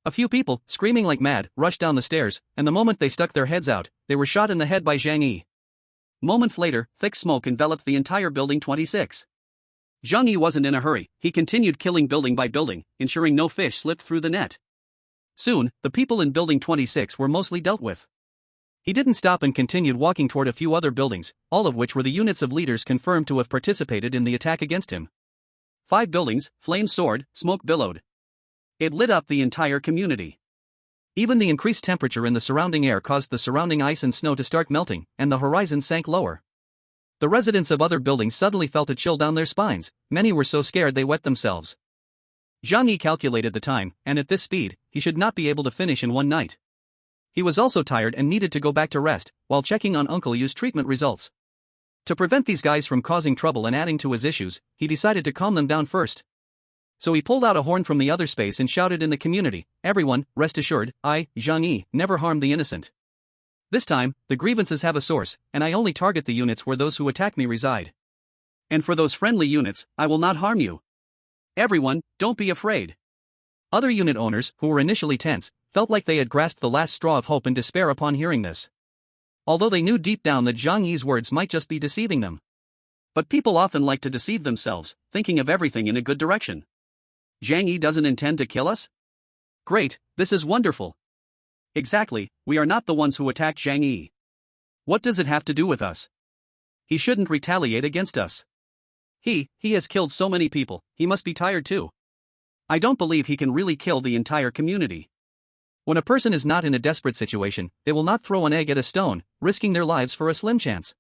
A few people, screaming like mad, rushed down the stairs, and the moment they stuck their heads out, they were shot in the head by Zhang Yi. Moments later, thick smoke enveloped the entire Building 26. Zhang Yi wasn't in a hurry, he continued killing building by building, ensuring no fish slipped through the net. Soon, the people in Building 26 were mostly dealt with. He didn't stop and continued walking toward a few other buildings, all of which were the units of leaders confirmed to have participated in the attack against him. 5 buildings, flames soared, smoke billowed. It lit up the entire community. Even the increased temperature in the surrounding air caused the surrounding ice and snow to start melting, and the horizon sank lower. The residents of other buildings suddenly felt a chill down their spines, many were so scared they wet themselves. Zhang Yi calculated the time, and at this speed, he should not be able to finish in one night. He was also tired and needed to go back to rest, while checking on Uncle Yu's treatment results. To prevent these guys from causing trouble and adding to his issues, he decided to calm them down first. So he pulled out a horn from the other space and shouted in the community, everyone, rest assured, I, Zhang Yi, never harm the innocent. This time, the grievances have a source, and I only target the units where those who attack me reside. And for those friendly units, I will not harm you. Everyone, don't be afraid. Other unit owners, who were initially tense, felt like they had grasped the last straw of hope and despair upon hearing this. Although they knew deep down that Zhang Yi's words might just be deceiving them. But people often like to deceive themselves, thinking of everything in a good direction. Zhang Yi doesn't intend to kill us? Great, this is wonderful. Exactly, we are not the ones who attacked Zhang Yi. What does it have to do with us? He shouldn't retaliate against us. He has killed so many people, he must be tired too. I don't believe he can really kill the entire community. When a person is not in a desperate situation, they will not throw an egg at a stone, risking their lives for a slim chance.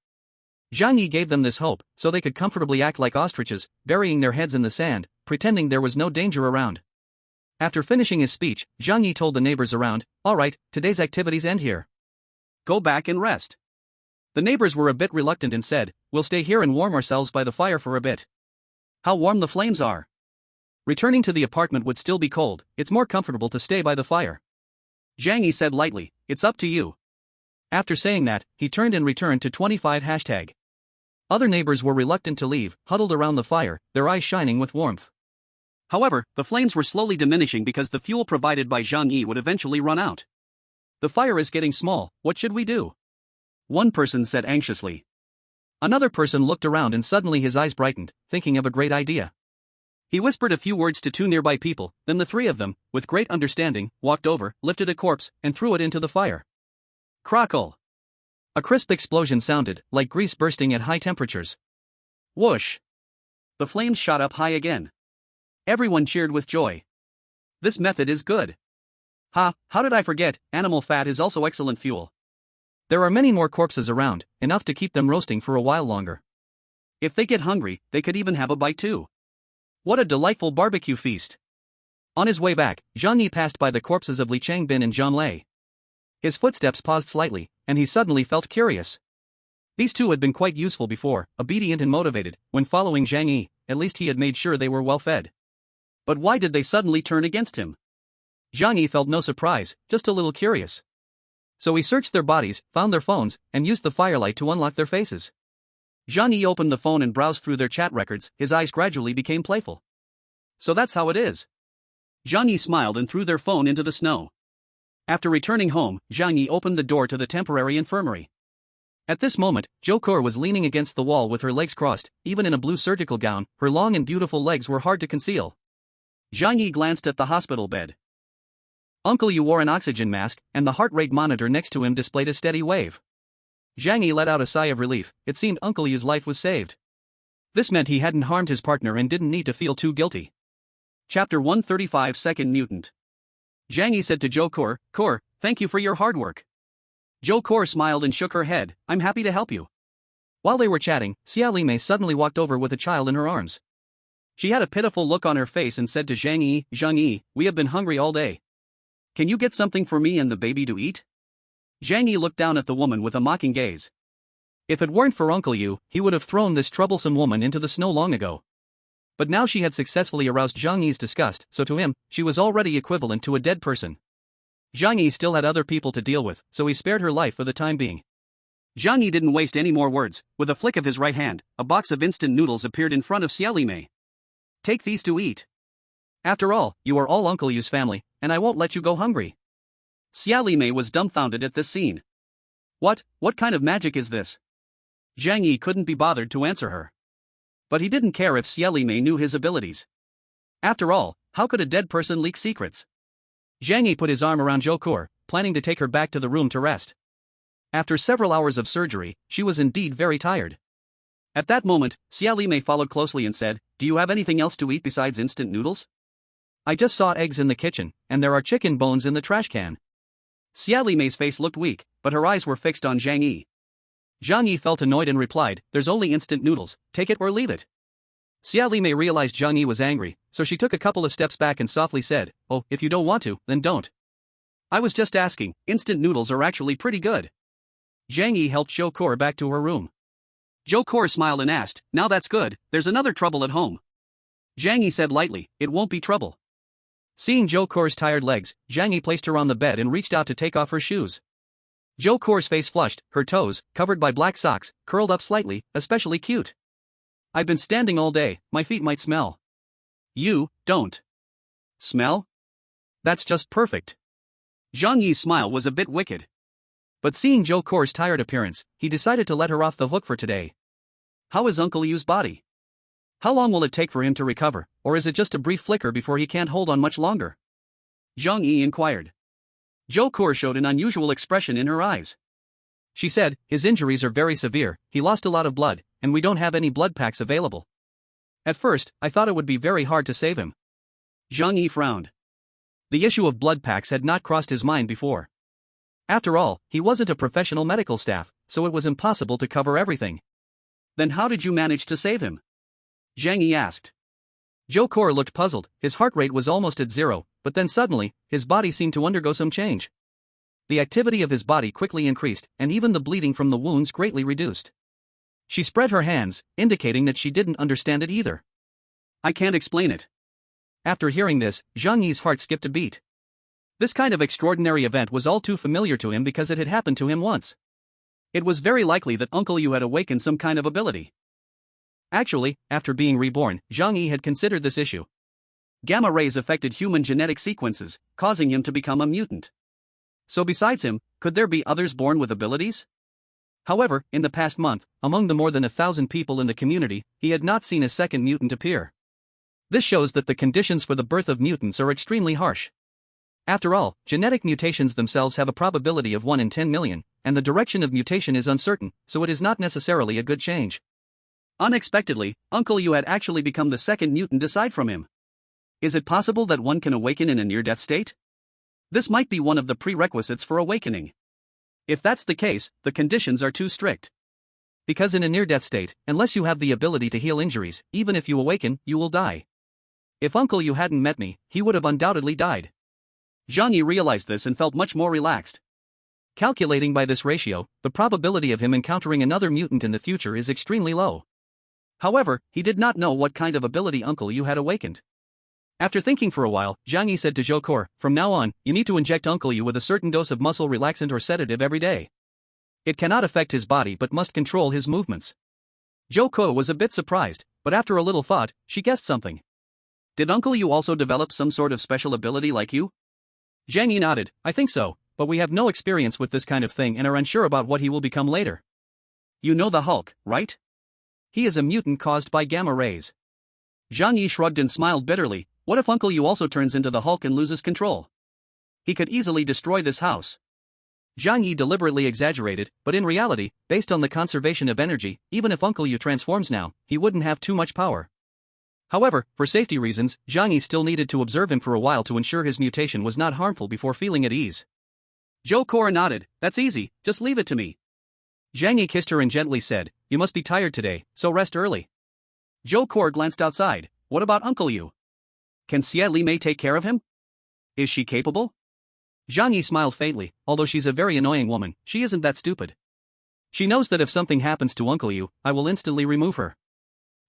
Zhang Yi gave them this hope, so they could comfortably act like ostriches, burying their heads in the sand, pretending there was no danger around. After finishing his speech, Zhang Yi told the neighbors around, alright, today's activities end here. Go back and rest. The neighbors were a bit reluctant and said, we'll stay here and warm ourselves by the fire for a bit. How warm the flames are. Returning to the apartment would still be cold, it's more comfortable to stay by the fire. Zhang Yi said lightly, it's up to you. After saying that, he turned and returned to 25 hashtag. Other neighbors were reluctant to leave, huddled around the fire, their eyes shining with warmth. However, the flames were slowly diminishing because the fuel provided by Zhang Yi would eventually run out. The fire is getting small, what should we do? One person said anxiously. Another person looked around and suddenly his eyes brightened, thinking of a great idea. He whispered a few words to 2 nearby people, then the 3 of them, with great understanding, walked over, lifted a corpse, and threw it into the fire. Crackle! A crisp explosion sounded, like grease bursting at high temperatures. Whoosh! The flames shot up high again. Everyone cheered with joy. This method is good. How did I forget, animal fat is also excellent fuel. There are many more corpses around, enough to keep them roasting for a while longer. If they get hungry, they could even have a bite too. What a delightful barbecue feast. On his way back, Zhang Yi passed by the corpses of Li Changbin and Zhang Lei. His footsteps paused slightly, and he suddenly felt curious. These two had been quite useful before, obedient and motivated, when following Zhang Yi, at least he had made sure they were well fed. But why did they suddenly turn against him? Zhang Yi felt no surprise, just a little curious. So he searched their bodies, found their phones, and used the firelight to unlock their faces. Zhang Yi opened the phone and browsed through their chat records, his eyes gradually became playful. So that's how it is. Zhang Yi smiled and threw their phone into the snow. After returning home, Zhang Yi opened the door to the temporary infirmary. At this moment, Zhou Ker was leaning against the wall with her legs crossed. Even in a blue surgical gown, her long and beautiful legs were hard to conceal. Zhang Yi glanced at the hospital bed. Uncle Yu wore an oxygen mask, and the heart rate monitor next to him displayed a steady wave. Zhang Yi let out a sigh of relief. It seemed Uncle Yu's life was saved. This meant he hadn't harmed his partner and didn't need to feel too guilty. Chapter 135 Second Mutant. Zhang Yi said to Zhou Ker, thank you for your hard work. Zhou Ker smiled and shook her head, I'm happy to help you. While they were chatting, Xia Mei suddenly walked over with a child in her arms. She had a pitiful look on her face and said to Zhang Yi, we have been hungry all day. Can you get something for me and the baby to eat? Zhang Yi looked down at the woman with a mocking gaze. If it weren't for Uncle Yu, he would have thrown this troublesome woman into the snow long ago. But now she had successfully aroused Zhang Yi's disgust, so to him, she was already equivalent to a dead person. Zhang Yi still had other people to deal with, so he spared her life for the time being. Zhang Yi didn't waste any more words. With a flick of his right hand, a box of instant noodles appeared in front of Xia Mei. Take these to eat. After all, you are all Uncle Yu's family, and I won't let you go hungry. Xia Mei was dumbfounded at this scene. What kind of magic is this? Zhang Yi couldn't be bothered to answer her. But he didn't care if Xia Mei knew his abilities. After all, how could a dead person leak secrets? Zhang Yi put his arm around Zhou Ker, planning to take her back to the room to rest. After several hours of surgery, she was indeed very tired. At that moment, Xia Mei followed closely and said, do you have anything else to eat besides instant noodles? I just saw eggs in the kitchen, and there are chicken bones in the trash can. Xia Mei's face looked weak, but her eyes were fixed on Zhang Yi. Zhang Yi felt annoyed and replied, there's only instant noodles, take it or leave it. Xia Mei realized Zhang Yi was angry, so she took a couple of steps back and softly said, oh, if you don't want to, then don't. I was just asking, instant noodles are actually pretty good. Zhang Yi helped Zhou Ker back to her room. Zhou Ker smiled and asked, now that's good, there's another trouble at home. Zhang Yi said lightly, it won't be trouble. Seeing Zhou Ker's tired legs, Zhang Yi placed her on the bed and reached out to take off her shoes. Zhou Ker's face flushed, her toes, covered by black socks, curled up slightly, especially cute. I've been standing all day, my feet might smell. You don't smell? That's just perfect. Zhang Yi's smile was a bit wicked. But seeing Zhou Ker's tired appearance, he decided to let her off the hook for today. How is Uncle Yu's body? How long will it take for him to recover, or is it just a brief flicker before he can't hold on much longer? Zhang Yi inquired. Zhou Ker showed an unusual expression in her eyes. She said, his injuries are very severe, he lost a lot of blood, and we don't have any blood packs available. At first, I thought it would be very hard to save him. Zhang Yi frowned. The issue of blood packs had not crossed his mind before. After all, he wasn't a professional medical staff, so it was impossible to cover everything. Then how did you manage to save him? Zhang Yi asked. Zhou Ker looked puzzled, his heart rate was almost at zero, but then suddenly, his body seemed to undergo some change. The activity of his body quickly increased, and even the bleeding from the wounds greatly reduced. She spread her hands, indicating that she didn't understand it either. I can't explain it. After hearing this, Zhang Yi's heart skipped a beat. This kind of extraordinary event was all too familiar to him because it had happened to him once. It was very likely that Uncle Yu had awakened some kind of ability. Actually, after being reborn, Zhang Yi had considered this issue. Gamma rays affected human genetic sequences, causing him to become a mutant. So besides him, could there be others born with abilities? However, in the past month, among the more than 1,000 people in the community, he had not seen a second mutant appear. This shows that the conditions for the birth of mutants are extremely harsh. After all, genetic mutations themselves have a probability of 1 in 10 million, and the direction of mutation is uncertain, so it is not necessarily a good change. Unexpectedly, Uncle Yu had actually become the second mutant aside from him. Is it possible that one can awaken in a near-death state? This might be one of the prerequisites for awakening. If that's the case, the conditions are too strict. Because in a near-death state, unless you have the ability to heal injuries, even if you awaken, you will die. If Uncle Yu hadn't met me, he would have undoubtedly died. Zhang Yi realized this and felt much more relaxed. Calculating by this ratio, the probability of him encountering another mutant in the future is extremely low. However, he did not know what kind of ability Uncle Yu had awakened. After thinking for a while, Zhang Yi said to Zhou Ker, from now on, you need to inject Uncle Yu with a certain dose of muscle relaxant or sedative every day. It cannot affect his body but must control his movements. Zhou Ko was a bit surprised, but after a little thought, she guessed something. Did Uncle Yu also develop some sort of special ability like you? Zhang Yi nodded. I think so, but we have no experience with this kind of thing and are unsure about what he will become later. You know the Hulk, right? He is a mutant caused by gamma rays. Zhang Yi shrugged and smiled bitterly. What if Uncle Yu also turns into the Hulk and loses control? He could easily destroy this house. Zhang Yi deliberately exaggerated, but in reality, based on the conservation of energy, even if Uncle Yu transforms now, he wouldn't have too much power. However, for safety reasons, Zhang Yi still needed to observe him for a while to ensure his mutation was not harmful before feeling at ease. Zhou Ko nodded. That's easy, just leave it to me. Zhang Yi kissed her and gently said, you must be tired today, so rest early. Zhou Ko glanced outside. What about Uncle Yu? Can Xie Li Mei take care of him? Is she capable? Zhang Yi smiled faintly. Although she's a very annoying woman, she isn't that stupid. She knows that if something happens to Uncle Yu, I will instantly remove her.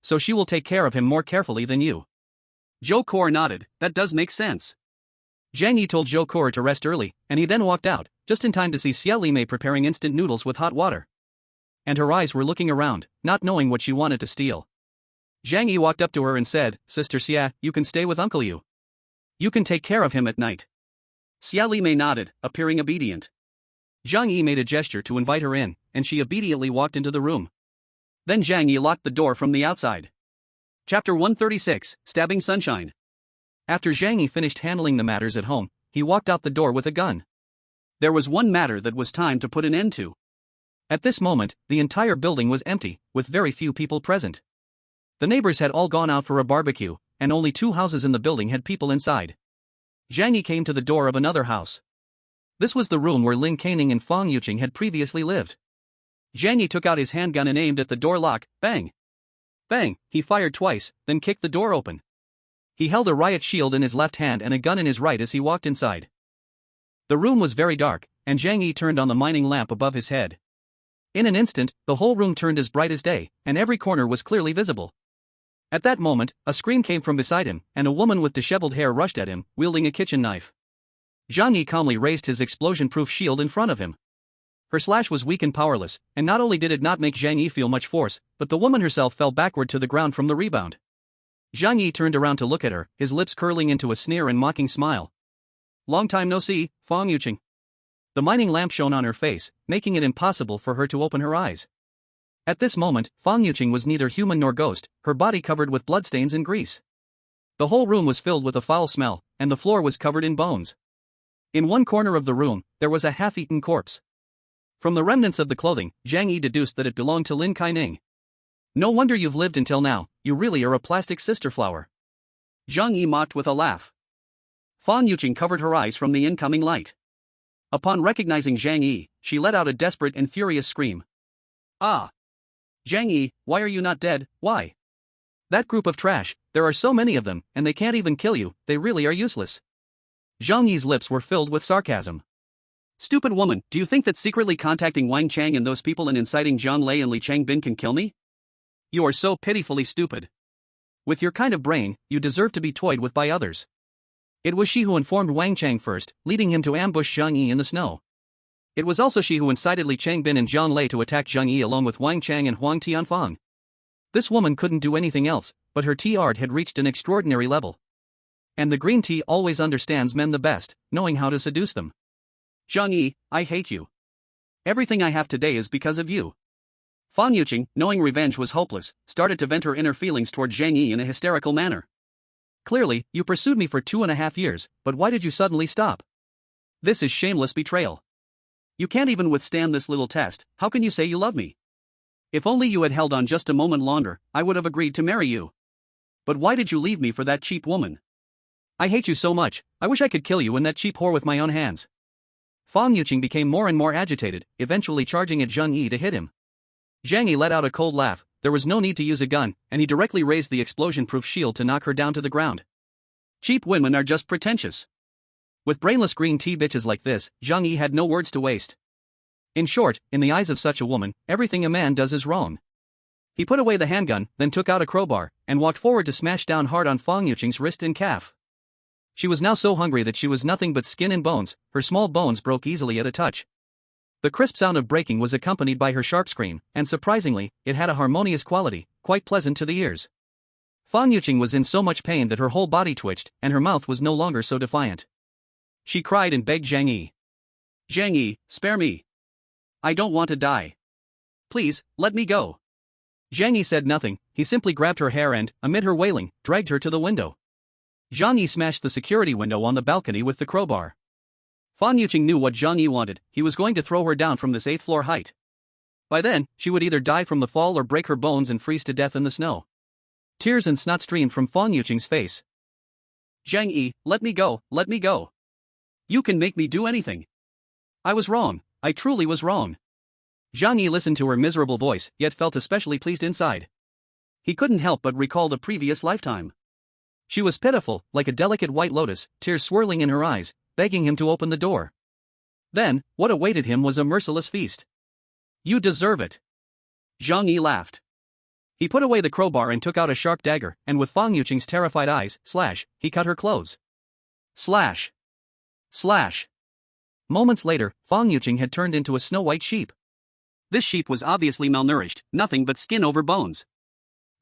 So she will take care of him more carefully than you. Zhou Ko nodded. That does make sense. Zhang Yi told Zhou Ko to rest early, and he then walked out, just in time to see Xie Li Mei preparing instant noodles with hot water. And her eyes were looking around, not knowing what she wanted to steal. Zhang Yi walked up to her and said, Sister Xie, you can stay with Uncle Yu. You can take care of him at night. Xie Li Mei nodded, appearing obedient. Zhang Yi made a gesture to invite her in, and she obediently walked into the room. Then Zhang Yi locked the door from the outside. Chapter 136, Stabbing Sunshine. After Zhang Yi finished handling the matters at home, he walked out the door with a gun. There was one matter that was time to put an end to. At this moment, the entire building was empty, with very few people present. The neighbors had all gone out for a barbecue, and only 2 houses in the building had people inside. Zhang Yi came to the door of another house. This was the room where Lin Kaining and Fang Yuqing had previously lived. Zhang Yi took out his handgun and aimed at the door lock. Bang! Bang! He fired twice, then kicked the door open. He held a riot shield in his left hand and a gun in his right as he walked inside. The room was very dark, and Zhang Yi turned on the mining lamp above his head. In an instant, the whole room turned as bright as day, and every corner was clearly visible. At that moment, a scream came from beside him, and a woman with disheveled hair rushed at him, wielding a kitchen knife. Zhang Yi calmly raised his explosion-proof shield in front of him. Her slash was weak and powerless, and not only did it not make Zhang Yi feel much force, but the woman herself fell backward to the ground from the rebound. Zhang Yi turned around to look at her, his lips curling into a sneer and mocking smile. Long time no see, Fang Yuqing. The mining lamp shone on her face, making it impossible for her to open her eyes. At this moment, Fang Yuqing was neither human nor ghost, her body covered with bloodstains and grease. The whole room was filled with a foul smell, and the floor was covered in bones. In one corner of the room, there was a half-eaten corpse. From the remnants of the clothing, Zhang Yi deduced that it belonged to Lin Kaining. No wonder you've lived until now, you really are a plastic sister flower. Zhang Yi mocked with a laugh. Fang Yuqing covered her eyes from the incoming light. Upon recognizing Zhang Yi, she let out a desperate and furious scream. Ah! Zhang Yi, why are you not dead? Why? That group of trash, there are so many of them, and they can't even kill you, they really are useless. Zhang Yi's lips were filled with sarcasm. Stupid woman, do you think that secretly contacting Wang Chang and those people and inciting Zhang Lei and Li Changbin can kill me? You are so pitifully stupid. With your kind of brain, you deserve to be toyed with by others. It was she who informed Wang Chang first, leading him to ambush Zhang Yi in the snow. It was also she who incited Li Changbin and Zhang Lei to attack Zhang Yi along with Wang Chang and Huang Tianfang. This woman couldn't do anything else, but her tea art had reached an extraordinary level. And the green tea always understands men the best, knowing how to seduce them. Zhang Yi, I hate you. Everything I have today is because of you. Fang Yuqing, knowing revenge was hopeless, started to vent her inner feelings toward Zhang Yi in a hysterical manner. Clearly, you pursued me for 2.5 years, but why did you suddenly stop? This is shameless betrayal. You can't even withstand this little test, how can you say you love me? If only you had held on just a moment longer, I would have agreed to marry you. But why did you leave me for that cheap woman? I hate you so much, I wish I could kill you and that cheap whore with my own hands. Fang Yuqing became more and more agitated, eventually charging at Zhang Yi to hit him. Zhang Yi let out a cold laugh, there was no need to use a gun, and he directly raised the explosion-proof shield to knock her down to the ground. Cheap women are just pretentious. With brainless green tea bitches like this, Zhang Yi had no words to waste. In short, in the eyes of such a woman, everything a man does is wrong. He put away the handgun, then took out a crowbar, and walked forward to smash down hard on Fang Yuqing's wrist and calf. She was now so hungry that she was nothing but skin and bones, her small bones broke easily at a touch. The crisp sound of breaking was accompanied by her sharp scream, and surprisingly, it had a harmonious quality, quite pleasant to the ears. Fan Yuqing was in so much pain that her whole body twitched, and her mouth was no longer so defiant. She cried and begged Zhang Yi. "Zhang Yi, spare me. I don't want to die. Please, let me go." Zhang Yi said nothing, he simply grabbed her hair and, amid her wailing, dragged her to the window. Zhang Yi smashed the security window on the balcony with the crowbar. Fan Yuqing knew what Zhang Yi wanted, he was going to throw her down from this 8th floor height. By then, she would either die from the fall or break her bones and freeze to death in the snow. Tears and snot streamed from Fan Yuqing's face. "Zhang Yi, let me go, let me go. You can make me do anything. I was wrong, I truly was wrong." Zhang Yi listened to her miserable voice, yet felt especially pleased inside. He couldn't help but recall the previous lifetime. She was pitiful, like a delicate white lotus, tears swirling in her eyes, begging him to open the door. Then, what awaited him was a merciless feast. "You deserve it." Zhang Yi laughed. He put away the crowbar and took out a sharp dagger, and with Fan Yuqing's terrified eyes, slash, he cut her clothes. Slash. Slash. Moments later, Fan Yuqing had turned into a snow-white sheep. This sheep was obviously malnourished, nothing but skin over bones.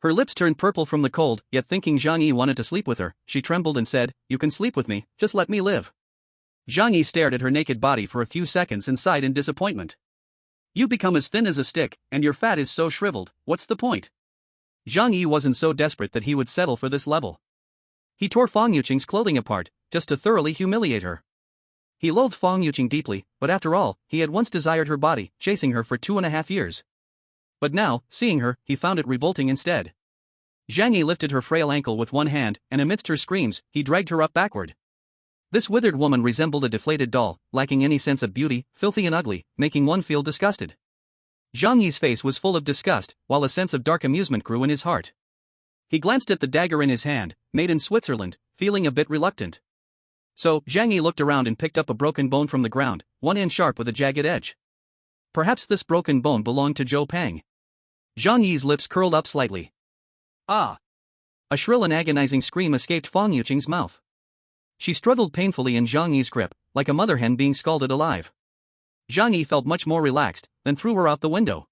Her lips turned purple from the cold, yet thinking Zhang Yi wanted to sleep with her, she trembled and said, "You can sleep with me, just let me live." Zhang Yi stared at her naked body for a few seconds and sighed in disappointment. "You become as thin as a stick, and your fat is so shriveled, what's the point?" Zhang Yi wasn't so desperate that he would settle for this level. He tore Fan Yuqing's clothing apart, just to thoroughly humiliate her. He loathed Fan Yuqing deeply, but after all, he had once desired her body, chasing her for 2.5 years. But now, seeing her, he found it revolting instead. Zhang Yi lifted her frail ankle with one hand, and amidst her screams, he dragged her up backward. This withered woman resembled a deflated doll, lacking any sense of beauty, filthy and ugly, making one feel disgusted. Zhang Yi's face was full of disgust, while a sense of dark amusement grew in his heart. He glanced at the dagger in his hand, made in Switzerland, feeling a bit reluctant. So, Zhang Yi looked around and picked up a broken bone from the ground, one end sharp with a jagged edge. Perhaps this broken bone belonged to Zhou Pang. Zhang Yi's lips curled up slightly. "Ah!" A shrill and agonizing scream escaped Fan Yuqing's mouth. She struggled painfully in Zhang Yi's grip, like a mother hen being scalded alive. Zhang Yi felt much more relaxed, then threw her out the window.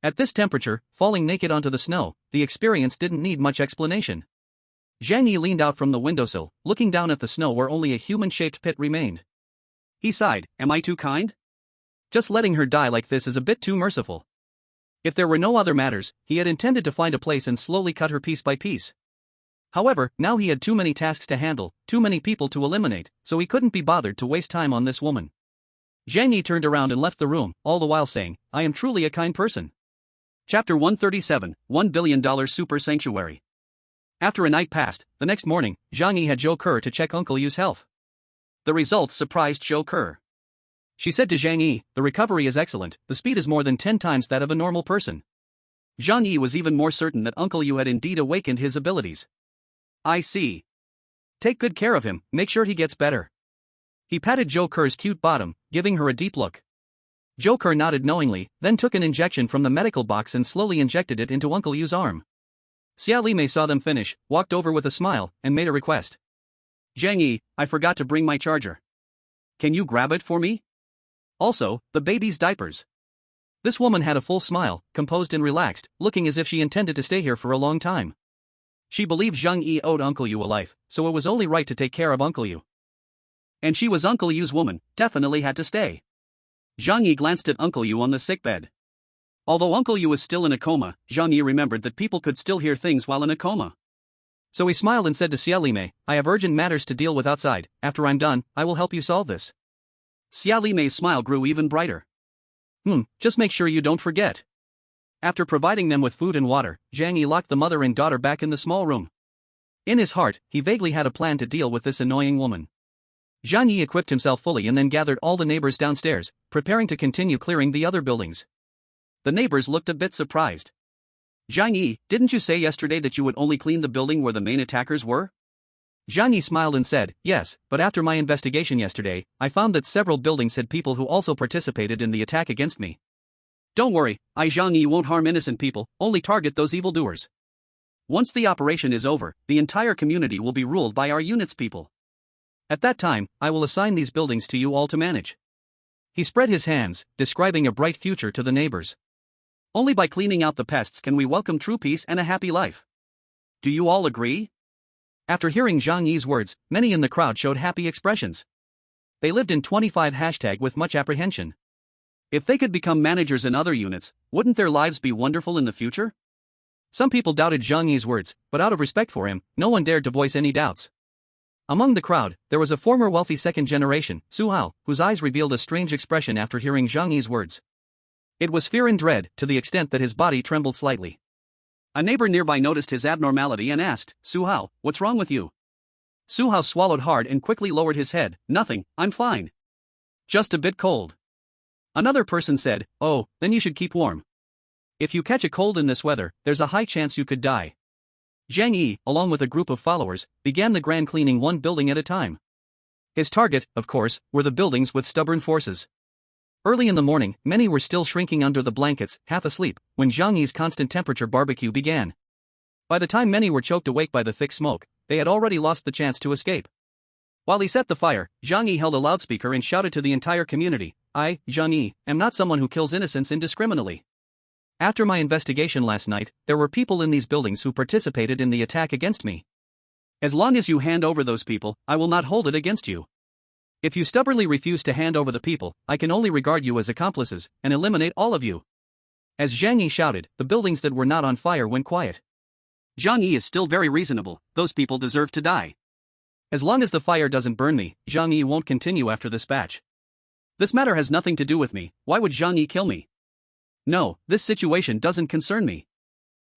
At this temperature, falling naked onto the snow, the experience didn't need much explanation. Zhang Yi leaned out from the windowsill, looking down at the snow where only a human-shaped pit remained. He sighed, "Am I too kind? Just letting her die like this is a bit too merciful." If there were no other matters, he had intended to find a place and slowly cut her piece by piece. However, now he had too many tasks to handle, too many people to eliminate, so he couldn't be bothered to waste time on this woman. Zhang Yi turned around and left the room, all the while saying, "I am truly a kind person." Chapter 137, $1 billion Super Sanctuary. After a night passed, the next morning, Zhang Yi had Zhou Ke to check Uncle Yu's health. The results surprised Zhou Ke. She said to Zhang Yi, "The recovery is excellent, the speed is more than 10 times that of a normal person." Zhang Yi was even more certain that Uncle Yu had indeed awakened his abilities. "I see. Take good care of him, make sure he gets better." He patted Zhou Ke's cute bottom, giving her a deep look. Zhou Ke nodded knowingly, then took an injection from the medical box and slowly injected it into Uncle Yu's arm. Xia Limei saw them finish, walked over with a smile, and made a request. "Zhang Yi, I forgot to bring my charger. Can you grab it for me? Also, the baby's diapers." This woman had a full smile, composed and relaxed, looking as if she intended to stay here for a long time. She believed Zhang Yi owed Uncle Yu a life, so it was only right to take care of Uncle Yu. And she was Uncle Yu's woman, definitely had to stay. Zhang Yi glanced at Uncle Yu on the sickbed. Although Uncle Yu was still in a coma, Zhang Yi remembered that people could still hear things while in a coma. So he smiled and said to Xia Limei, "I have urgent matters to deal with outside, after I'm done, I will help you solve this." Xia Limei's smile grew even brighter. Just make sure you don't forget." After providing them with food and water, Zhang Yi locked the mother and daughter back in the small room. In his heart, he vaguely had a plan to deal with this annoying woman. Zhang Yi equipped himself fully and then gathered all the neighbors downstairs, preparing to continue clearing the other buildings. The neighbors looked a bit surprised. "Zhang Yi, didn't you say yesterday that you would only clean the building where the main attackers were?" Zhang Yi smiled and said, "Yes, but after my investigation yesterday, I found that several buildings had people who also participated in the attack against me." "Don't worry, Zhang Yi won't harm innocent people, only target those evildoers. Once the operation is over, the entire community will be ruled by our unit's people. At that time, I will assign these buildings to you all to manage." He spread his hands, describing a bright future to the neighbors. Only by cleaning out the pests can we welcome true peace and a happy life. Do you all agree? After hearing Zhang Yi's words, many in the crowd showed happy expressions. They lived in 25 hashtag with much apprehension. If they could become managers in other units, wouldn't their lives be wonderful in the future? Some people doubted Zhang Yi's words, but out of respect for him, no one dared to voice any doubts. Among the crowd, there was a former wealthy second generation, Su Hao, whose eyes revealed a strange expression after hearing Zhang Yi's words. It was fear and dread, to the extent that his body trembled slightly. A neighbor nearby noticed his abnormality and asked, Su Hao, what's wrong with you? Su Hao swallowed hard and quickly lowered his head. Nothing, I'm fine. Just a bit cold. Another person said, oh, then you should keep warm. If you catch a cold in this weather, there's a high chance you could die. Zhang Yi, along with a group of followers, began the grand cleaning one building at a time. His target, of course, were the buildings with stubborn forces. Early in the morning, many were still shrinking under the blankets, half asleep, when Zhang Yi's constant temperature barbecue began. By the time many were choked awake by the thick smoke, they had already lost the chance to escape. While he set the fire, Zhang Yi held a loudspeaker and shouted to the entire community, I, Zhang Yi, am not someone who kills innocents indiscriminately. After my investigation last night, there were people in these buildings who participated in the attack against me. As long as you hand over those people, I will not hold it against you. If you stubbornly refuse to hand over the people, I can only regard you as accomplices, and eliminate all of you. As Zhang Yi shouted, the buildings that were not on fire went quiet. Zhang Yi is still very reasonable, those people deserve to die. As long as the fire doesn't burn me, Zhang Yi won't continue after this batch. This matter has nothing to do with me, why would Zhang Yi kill me? No, this situation doesn't concern me.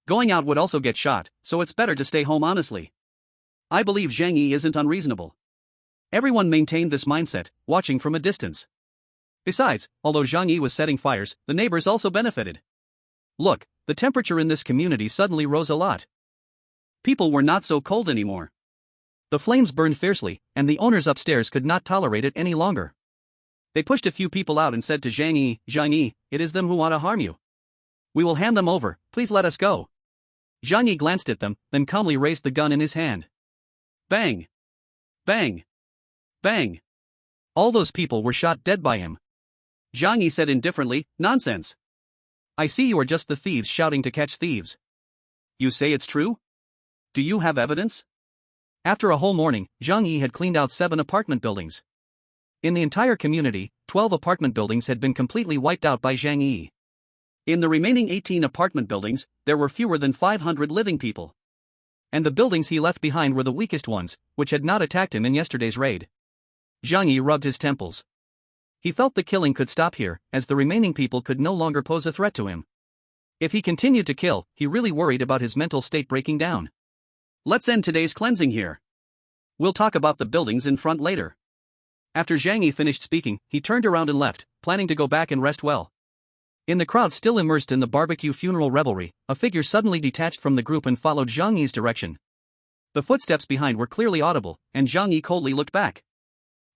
Going out would also get shot, so it's better to stay home honestly. I believe Zhang Yi isn't unreasonable. Everyone maintained this mindset, watching from a distance. Besides, although Zhang Yi was setting fires, the neighbors also benefited. Look, the temperature in this community suddenly rose a lot. People were not so cold anymore. The flames burned fiercely, and the owners upstairs could not tolerate it any longer. They pushed a few people out and said to Zhang Yi, it is them who want to harm you. We will hand them over, please let us go. Zhang Yi glanced at them, then calmly raised the gun in his hand. Bang! Bang! Bang! All those people were shot dead by him. Zhang Yi said indifferently, nonsense. I see you are just the thieves shouting to catch thieves. You say it's true? Do you have evidence? After a whole morning, Zhang Yi had cleaned out 7 apartment buildings. In the entire community, 12 apartment buildings had been completely wiped out by Zhang Yi. In the remaining 18 apartment buildings, there were fewer than 500 living people. And the buildings he left behind were the weakest ones, which had not attacked him in yesterday's raid. Zhang Yi rubbed his temples. He felt the killing could stop here, as the remaining people could no longer pose a threat to him. If he continued to kill, he really worried about his mental state breaking down. Let's end today's cleansing here. We'll talk about the buildings in front later. After Zhang Yi finished speaking, he turned around and left, planning to go back and rest well. In the crowd still immersed in the barbecue funeral revelry, a figure suddenly detached from the group and followed Zhang Yi's direction. The footsteps behind were clearly audible, and Zhang Yi coldly looked back.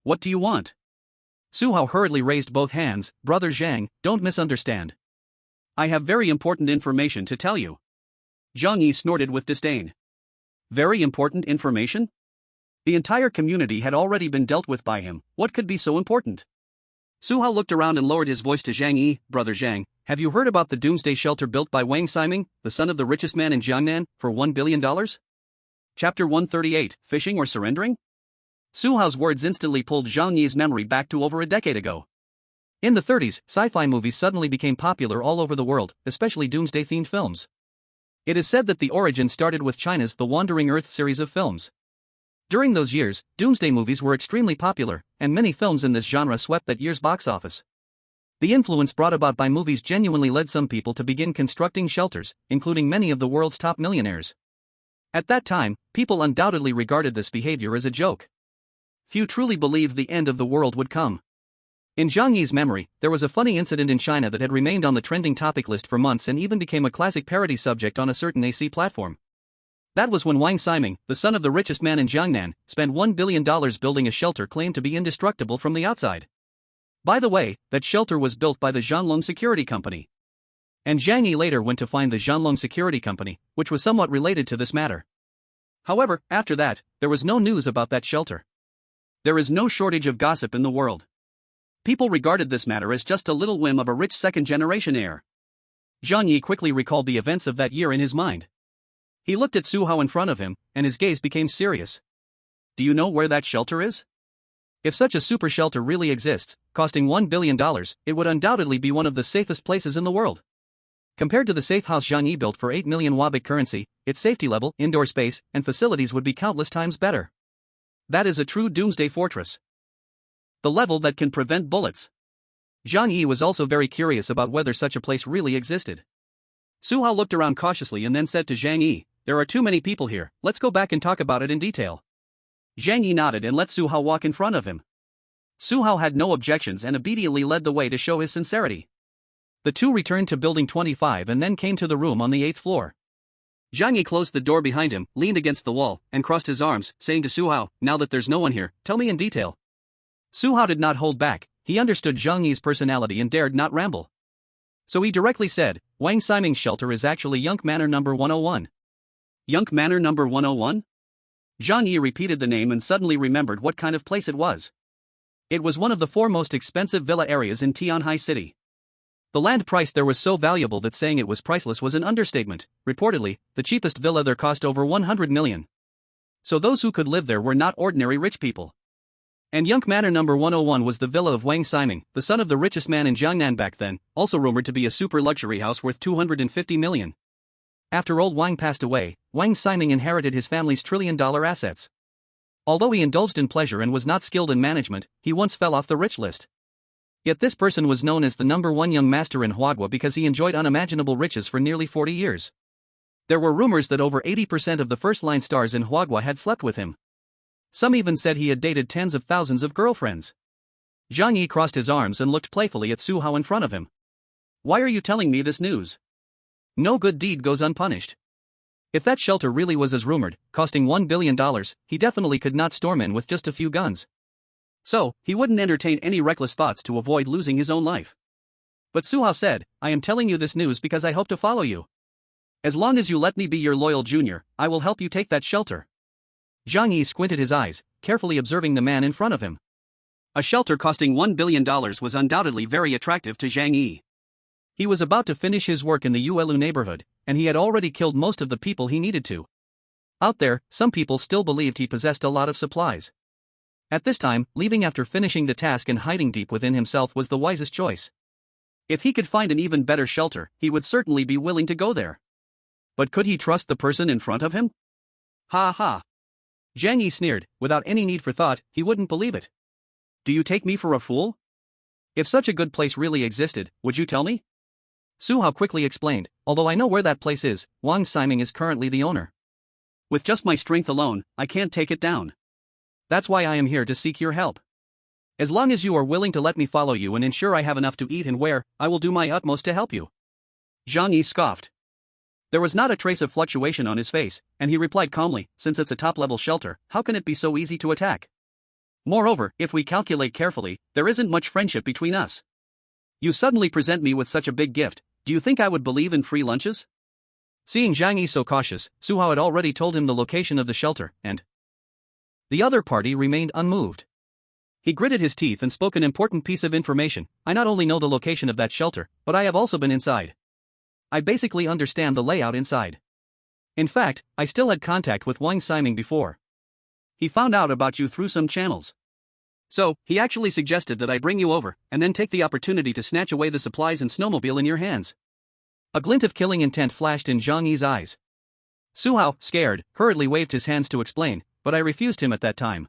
What do you want? Su Hao hurriedly raised both hands. Brother Zhang, don't misunderstand. I have very important information to tell you. Zhang Yi snorted with disdain. Very important information? The entire community had already been dealt with by him, what could be so important? Su Hao looked around and lowered his voice to Zhang Yi. Brother Zhang, have you heard about the Doomsday shelter built by Wang Ximing, the son of the richest man in Jiangnan, for $1 billion? Chapter 138, Fishing or Surrendering? Su Hao's words instantly pulled Zhang Yi's memory back to over a decade ago. In the 30s, sci-fi movies suddenly became popular all over the world, especially Doomsday-themed films. It is said that the origin started with China's The Wandering Earth series of films. During those years, Doomsday movies were extremely popular, and many films in this genre swept that year's box office. The influence brought about by movies genuinely led some people to begin constructing shelters, including many of the world's top millionaires. At that time, people undoubtedly regarded this behavior as a joke. Few truly believed the end of the world would come. In Zhang Yi's memory, there was a funny incident in China that had remained on the trending topic list for months and even became a classic parody subject on a certain AC platform. That was when Wang Ximing, the son of the richest man in Jiangnan, spent $1 billion building a shelter claimed to be indestructible from the outside. By the way, that shelter was built by the Zhanlong Security Company. And Zhang Yi later went to find the Zhanlong Security Company, which was somewhat related to this matter. However, after that, there was no news about that shelter. There is no shortage of gossip in the world. People regarded this matter as just a little whim of a rich second-generation heir. Zhang Yi quickly recalled the events of that year in his mind. He looked at Su Hao in front of him, and his gaze became serious. Do you know where that shelter is? If such a super shelter really exists, costing $1 billion, it would undoubtedly be one of the safest places in the world. Compared to the safe house Zhang Yi built for 8 million Wabik currency, its safety level, indoor space, and facilities would be countless times better. That is a true Doomsday fortress. The level that can prevent bullets. Zhang Yi was also very curious about whether such a place really existed. Su Hao looked around cautiously and then said to Zhang Yi, "There are too many people here, let's go back and talk about it in detail." Zhang Yi nodded and let Su Hao walk in front of him. Su Hao had no objections and obediently led the way to show his sincerity. The two returned to building 25 and then came to the room on the 8th floor. Zhang Yi closed the door behind him, leaned against the wall, and crossed his arms, saying to Su Hao, "Now that there's no one here, tell me in detail." Su Hao did not hold back, he understood Zhang Yi's personality and dared not ramble. So he directly said, "Wang Ximing's shelter is actually Yunk Manor number 101. Yunk Manor number 101? Zhang Yi repeated the name and suddenly remembered what kind of place it was. It was one of the 4 most expensive villa areas in Tianhai City. The land price there was so valuable that saying it was priceless was an understatement. Reportedly, the cheapest villa there cost over 100 million. So those who could live there were not ordinary rich people. And Yunk Manor number 101 was the villa of Wang Ximing, the son of the richest man in Jiangnan back then, also rumored to be a super luxury house worth 250 million. After old Wang passed away, Wang Ximing inherited his family's trillion-dollar assets. Although he indulged in pleasure and was not skilled in management, he once fell off the rich list. Yet this person was known as the number 1 young master in Huadua because he enjoyed unimaginable riches for nearly 40 years. There were rumors that over 80% of the first-line stars in Huadua had slept with him. Some even said he had dated tens of thousands of girlfriends. Zhang Yi crossed his arms and looked playfully at Su Hao in front of him. "Why are you telling me this news? No good deed goes unpunished. If that shelter really was as rumored, costing $1 billion, he definitely could not storm in with just a few guns. So, he wouldn't entertain any reckless thoughts to avoid losing his own life. But Su Hao said, "I am telling you this news because I hope to follow you. As long as you let me be your loyal junior, I will help you take that shelter." Zhang Yi squinted his eyes, carefully observing the man in front of him. A shelter costing $1 billion was undoubtedly very attractive to Zhang Yi. He was about to finish his work in the Yuelu neighborhood, and he had already killed most of the people he needed to. Out there, some people still believed he possessed a lot of supplies. At this time, leaving after finishing the task and hiding deep within himself was the wisest choice. If he could find an even better shelter, he would certainly be willing to go there. But could he trust the person in front of him? Ha ha. Zhang Yi sneered, without any need for thought, he wouldn't believe it. "Do you take me for a fool? If such a good place really existed, would you tell me?" Su Hao quickly explained, "Although I know where that place is, Wang Ximing is currently the owner. With just my strength alone, I can't take it down. That's why I am here to seek your help. As long as you are willing to let me follow you and ensure I have enough to eat and wear, I will do my utmost to help you." Zhang Yi scoffed. There was not a trace of fluctuation on his face, and he replied calmly, "Since it's a top-level shelter, how can it be so easy to attack? Moreover, if we calculate carefully, there isn't much friendship between us. You suddenly present me with such a big gift, do you think I would believe in free lunches?" Seeing Zhang Yi so cautious, Su Hao had already told him the location of the shelter, and the other party remained unmoved. He gritted his teeth and spoke an important piece of information. "I not only know the location of that shelter, but I have also been inside. I basically understand the layout inside. In fact, I still had contact with Wang Ximing before. He found out about you through some channels. So, he actually suggested that I bring you over, and then take the opportunity to snatch away the supplies and snowmobile in your hands." A glint of killing intent flashed in Zhang Yi's eyes. Su Hao, scared, hurriedly waved his hands to explain, "But I refused him at that time.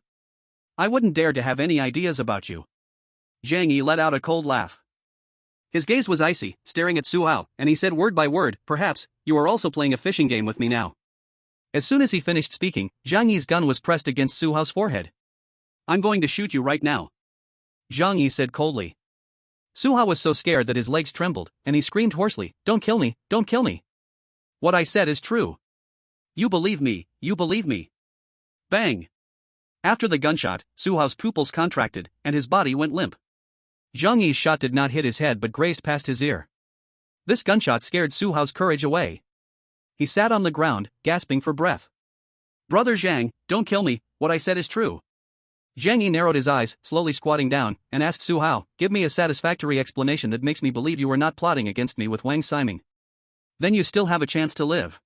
I wouldn't dare to have any ideas about you." Zhang Yi let out a cold laugh. His gaze was icy, staring at Su Hao, and he said word by word, "Perhaps, you are also playing a fishing game with me now." As soon as he finished speaking, Zhang Yi's gun was pressed against Su Hao's forehead. "I'm going to shoot you right now," Zhang Yi said coldly. Su Hao was so scared that his legs trembled, and he screamed hoarsely, "Don't kill me, don't kill me. What I said is true. You believe me, you believe me." Bang! After the gunshot, Su Hao's pupils contracted, and his body went limp. Zhang Yi's shot did not hit his head but grazed past his ear. This gunshot scared Su Hao's courage away. He sat on the ground, gasping for breath. "Brother Zhang, don't kill me, what I said is true. Zhang Yi narrowed his eyes, slowly squatting down, and asked Su Hao, "Give me a satisfactory explanation that makes me believe you were not plotting against me with Wang Ximing. Then you still have a chance to live."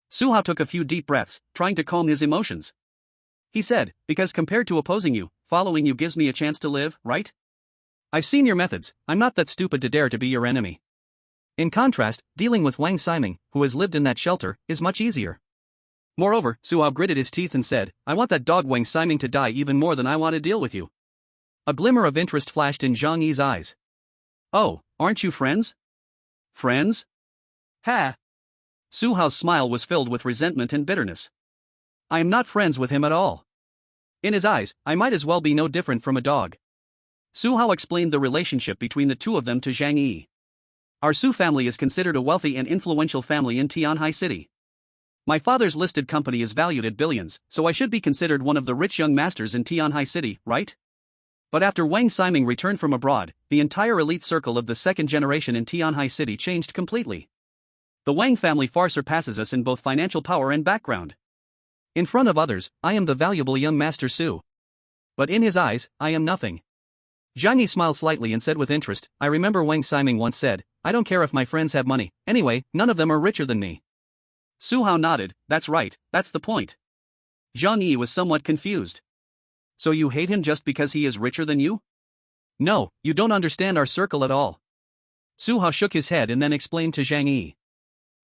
Su Hao took a few deep breaths, trying to calm his emotions. He said, "Because compared to opposing you, following you gives me a chance to live, right? I've seen your methods, I'm not that stupid to dare to be your enemy. In contrast, dealing with Wang Ximing, who has lived in that shelter, is much easier." Moreover, Su Hao gritted his teeth and said, "I want that dog Wang Ximing to die even more than I want to deal with you." A glimmer of interest flashed in Zhang Yi's eyes. "Oh, aren't you friends?" "Friends? Ha!" Su Hao's smile was filled with resentment and bitterness. "I am not friends with him at all. In his eyes, I might as well be no different from a dog." Su Hao explained the relationship between the two of them to Zhang Yi. "Our Su family is considered a wealthy and influential family in Tianhai City. My father's listed company is valued at billions, so I should be considered one of the rich young masters in Tianhai City, right? But after Wang Ximing returned from abroad, the entire elite circle of the second generation in Tianhai City changed completely. The Wang family far surpasses us in both financial power and background. In front of others, I am the valuable young master Su. But in his eyes, I am nothing." Zhang Yi smiled slightly and said with interest, "I remember Wang Ximing once said, 'I don't care if my friends have money, anyway, none of them are richer than me.'" Su Hao nodded, "That's right, that's the point." Zhang Yi was somewhat confused. "So you hate him just because he is richer than you?" "No, you don't understand our circle at all." Su Hao shook his head and then explained to Zhang Yi.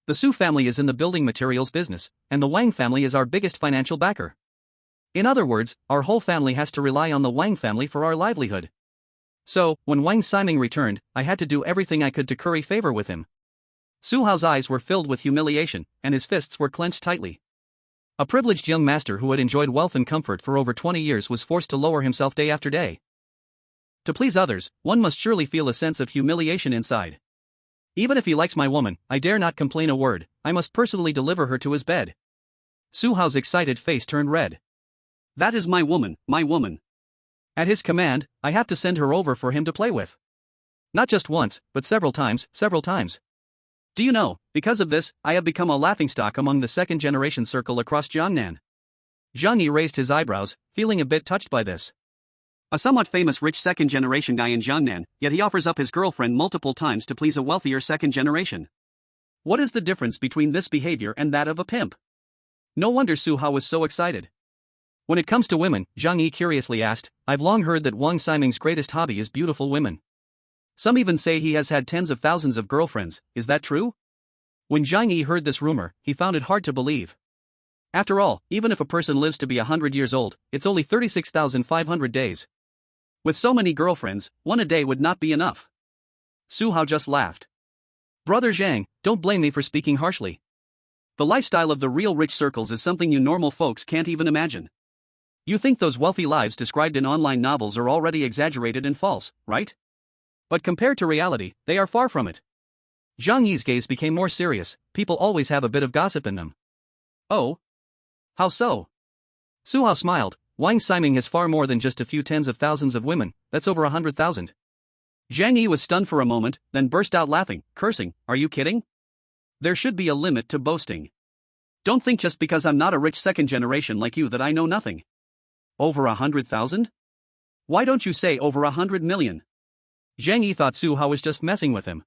"The Su family is in the building materials business, and the Wang family is our biggest financial backer. In other words, our whole family has to rely on the Wang family for our livelihood. So, when Wang Ximing returned, I had to do everything I could to curry favor with him." Su Hao's eyes were filled with humiliation, and his fists were clenched tightly. A privileged young master who had enjoyed wealth and comfort for over 20 years was forced to lower himself day after day. To please others, one must surely feel a sense of humiliation inside. "Even if he likes my woman, I dare not complain a word, I must personally deliver her to his bed." Su Hao's excited face turned red. "That is my woman, my woman. At his command, I have to send her over for him to play with. Not just once, but several times, several times. Do you know, because of this, I have become a laughingstock among the second-generation circle across Jiangnan." Zhang Yi raised his eyebrows, feeling a bit touched by this. A somewhat famous rich second-generation guy in Jiangnan, yet he offers up his girlfriend multiple times to please a wealthier second generation. What is the difference between this behavior and that of a pimp? No wonder Su Hao was so excited. "When it comes to women," Zhang Yi curiously asked, "I've long heard that Wang Ximing's greatest hobby is beautiful women. Some even say he has had tens of thousands of girlfriends, is that true?" When Zhang Yi heard this rumor, he found it hard to believe. After all, even if a person lives to be 100 years old, it's only 36,500 days. With so many girlfriends, one a day would not be enough. Su Hao just laughed. "Brother Zhang, don't blame me for speaking harshly. The lifestyle of the real rich circles is something you normal folks can't even imagine. You think those wealthy lives described in online novels are already exaggerated and false, right? But compared to reality, they are far from it." Zhang Yi's gaze became more serious. "People always have a bit of gossip in them." "Oh? How so?" Su Hao smiled. "Wang Ximing has far more than just a few tens of thousands of women, that's over 100,000. Zhang Yi was stunned for a moment, then burst out laughing, cursing, "Are you kidding? There should be a limit to boasting. Don't think just because I'm not a rich second generation like you that I know nothing. Over 100,000? Why don't you say over 100 million? Zhang Yi thought Su Hao was just messing with him.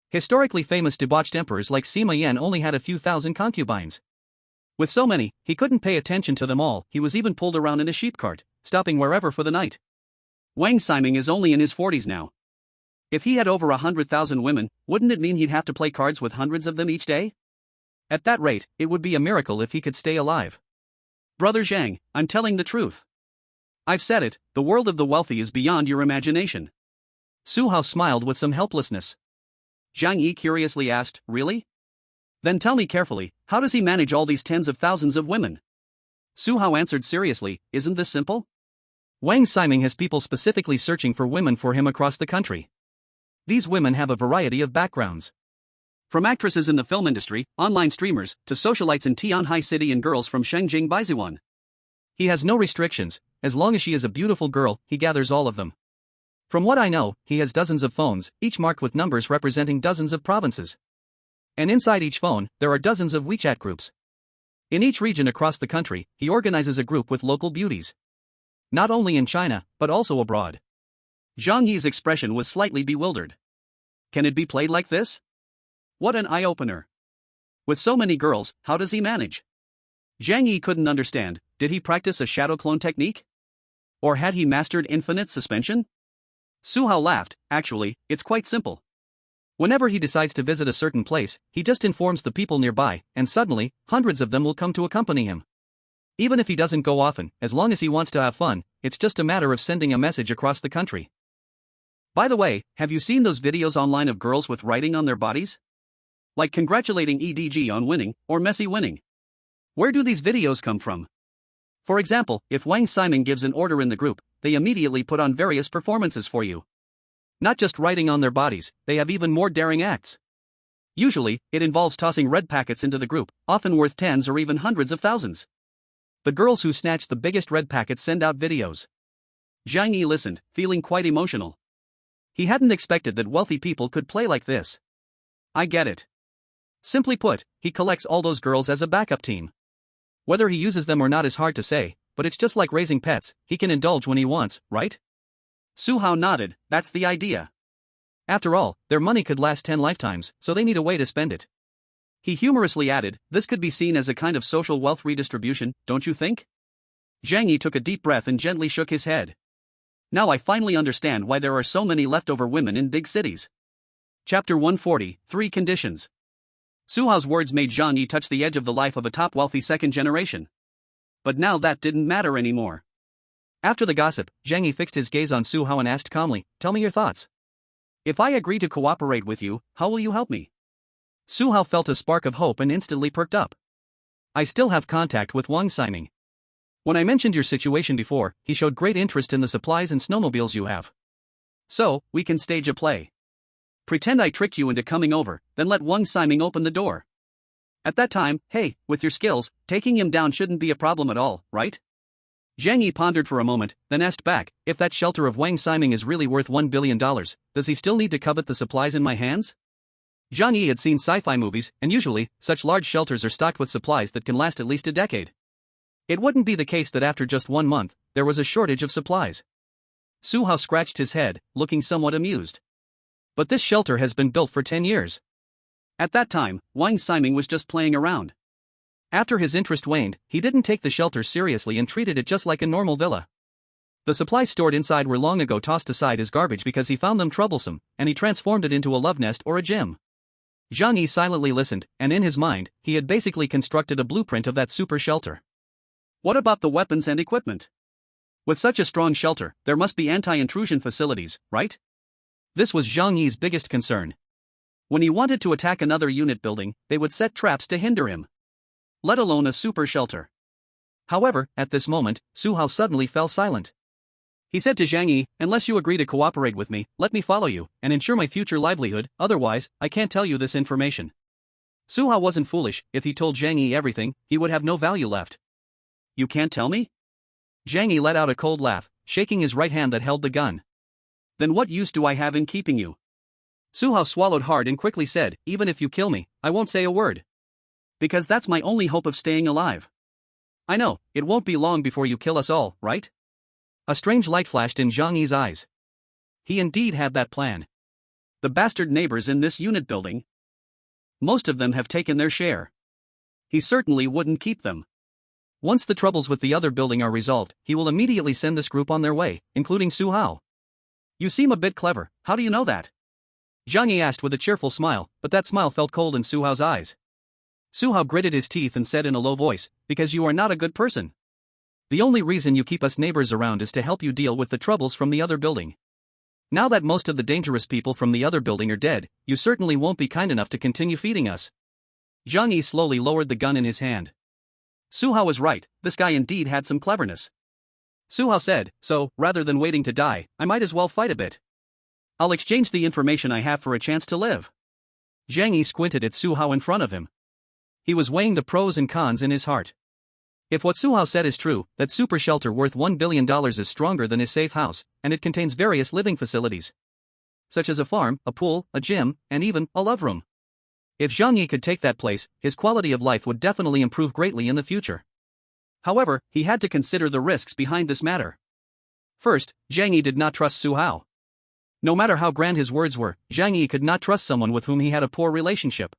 Historically famous debauched emperors like Sima Yan only had a few thousand concubines. With so many, he couldn't pay attention to them all. He was even pulled around in a sheep cart, stopping wherever for the night. Wang Ximing is only in his 40s now. If he had over 100,000 women, wouldn't it mean he'd have to play cards with hundreds of them each day? At that rate, it would be a miracle if he could stay alive. Brother Zhang, I'm telling the truth. I've said it, the world of the wealthy is beyond your imagination." Su Hao smiled with some helplessness. Zhang Yi curiously asked, "Really? Then tell me carefully, how does he manage all these tens of thousands of women?" Su Hao answered seriously, "Isn't this simple? Wang Ximing has people specifically searching for women for him across the country. These women have a variety of backgrounds. From actresses in the film industry, online streamers, to socialites in Tianhai City and girls from Shengjing Baizuan. He has no restrictions, as long as she is a beautiful girl, he gathers all of them. From what I know, he has dozens of phones, each marked with numbers representing dozens of provinces. And inside each phone, there are dozens of WeChat groups. In each region across the country, he organizes a group with local beauties. not only in China, but also abroad. Zhang Yi's expression was slightly bewildered. Can it be played like this? What an eye-opener. With so many girls, how does he manage? Zhang Yi couldn't understand. Did he practice a shadow clone technique? Or had he mastered infinite suspension? Su Hao laughed. Actually, it's quite simple. Whenever he decides to visit a certain place, he just informs the people nearby, and suddenly, hundreds of them will come to accompany him. Even if he doesn't go often, as long as he wants to have fun, it's just a matter of sending a message across the country. By the way, have you seen those videos online of girls with writing on their bodies? Like congratulating EDG on winning, or Messi winning. Where do these videos come from? For example, if Wang Simon gives an order in the group, they immediately put on various performances for you. Not just writing on their bodies, they have even more daring acts. Usually, it involves tossing red packets into the group, often worth tens or even hundreds of thousands. The girls who snatch the biggest red packets send out videos. Zhang Yi listened, feeling quite emotional. He hadn't expected that wealthy people could play like this. I get it. Simply put, he collects all those girls as a backup team. Whether he uses them or not is hard to say, but it's just like raising pets, he can indulge when he wants, right? Su Hao nodded. That's the idea. After all, their money could last 10 lifetimes, so they need a way to spend it. He humorously added, this could be seen as a kind of social wealth redistribution, don't you think? Zhang Yi took a deep breath and gently shook his head. Now I finally understand why there are so many leftover women in big cities. Chapter 140, 3 Conditions. Su Hao's words made Zhang Yi touch the edge of the life of a top wealthy second generation. But now that didn't matter anymore. After the gossip, Zhang Yi fixed his gaze on Su Hao and asked calmly, tell me your thoughts. If I agree to cooperate with you, how will you help me? Su Hao felt a spark of hope and instantly perked up. I still have contact with Wang Siming. When I mentioned your situation before, he showed great interest in the supplies and snowmobiles you have. So, we can stage a play. Pretend I tricked you into coming over, then let Wang Siming open the door. At that time, hey, with your skills, taking him down shouldn't be a problem at all, right? Zhang Yi pondered for a moment, then asked back, if that shelter of Wang Siming is really worth $1 billion, does he still need to covet the supplies in my hands? Zhang Yi had seen sci-fi movies, and usually, such large shelters are stocked with supplies that can last at least a decade. It wouldn't be the case that after just 1 month, there was a shortage of supplies. Su Hao scratched his head, looking somewhat amused. But this shelter has been built for 10 years. At that time, Wang Siming was just playing around. After his interest waned, he didn't take the shelter seriously and treated it just like a normal villa. The supplies stored inside were long ago tossed aside as garbage because he found them troublesome, and he transformed it into a love nest or a gym. Zhang Yi silently listened, and in his mind, he had basically constructed a blueprint of that super shelter. What about the weapons and equipment? With such a strong shelter, there must be anti-intrusion facilities, right? This was Zhang Yi's biggest concern. When he wanted to attack another unit building, they would set traps to hinder him. Let alone a super shelter. However, at this moment, Su Hao suddenly fell silent. He said to Zhang Yi, unless you agree to cooperate with me, let me follow you, and ensure my future livelihood, otherwise, I can't tell you this information. Su Hao wasn't foolish. If he told Zhang Yi everything, he would have no value left. You can't tell me? Zhang Yi let out a cold laugh, shaking his right hand that held the gun. Then what use do I have in keeping you? Su Hao swallowed hard and quickly said, even if you kill me, I won't say a word. Because that's my only hope of staying alive. I know, it won't be long before you kill us all, right? A strange light flashed in Zhang Yi's eyes. He indeed had that plan. The bastard neighbors in this unit building. Most of them have taken their share. He certainly wouldn't keep them. Once the troubles with the other building are resolved, he will immediately send this group on their way, including Su Hao. You seem a bit clever, how do you know that? Zhang Yi asked with a cheerful smile, but that smile felt cold in Su Hao's eyes. Su Hao gritted his teeth and said in a low voice, because you are not a good person. The only reason you keep us neighbors around is to help you deal with the troubles from the other building. Now that most of the dangerous people from the other building are dead, you certainly won't be kind enough to continue feeding us. Zhang Yi slowly lowered the gun in his hand. Su Hao was right, this guy indeed had some cleverness. Su Hao said, so, rather than waiting to die, I might as well fight a bit. I'll exchange the information I have for a chance to live. Zhang Yi squinted at Su Hao in front of him. He was weighing the pros and cons in his heart. If what Su Hao said is true, that super shelter worth $1 billion is stronger than his safe house, and it contains various living facilities. Such as a farm, a pool, a gym, and even a love room. If Zhang Yi could take that place, his quality of life would definitely improve greatly in the future. However, he had to consider the risks behind this matter. First, Zhang Yi did not trust Su Hao. No matter how grand his words were, Zhang Yi could not trust someone with whom he had a poor relationship.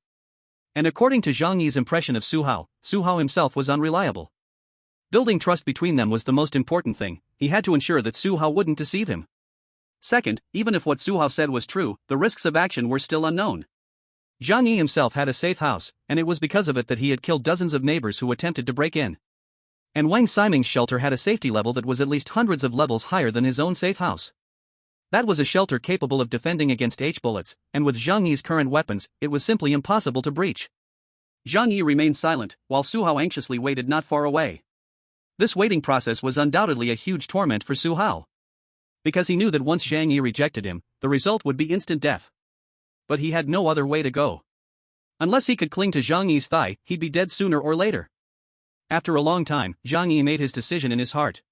And according to Zhang Yi's impression of Su Hao himself was unreliable. Building trust between them was the most important thing. He had to ensure that Su Hao wouldn't deceive him. Second, even if what Su Hao said was true, the risks of action were still unknown. Zhang Yi himself had a safe house, and it was because of it that he had killed dozens of neighbors who attempted to break in. And Wang Ximing's shelter had a safety level that was at least hundreds of levels higher than his own safe house. That was a shelter capable of defending against H-bullets, and with Zhang Yi's current weapons, it was simply impossible to breach. Zhang Yi remained silent, while Su Hao anxiously waited not far away. This waiting process was undoubtedly a huge torment for Su Hao. Because he knew that once Zhang Yi rejected him, the result would be instant death. But he had no other way to go. Unless he could cling to Zhang Yi's thigh, he'd be dead sooner or later. After a long time, Zhang Yi made his decision in his heart.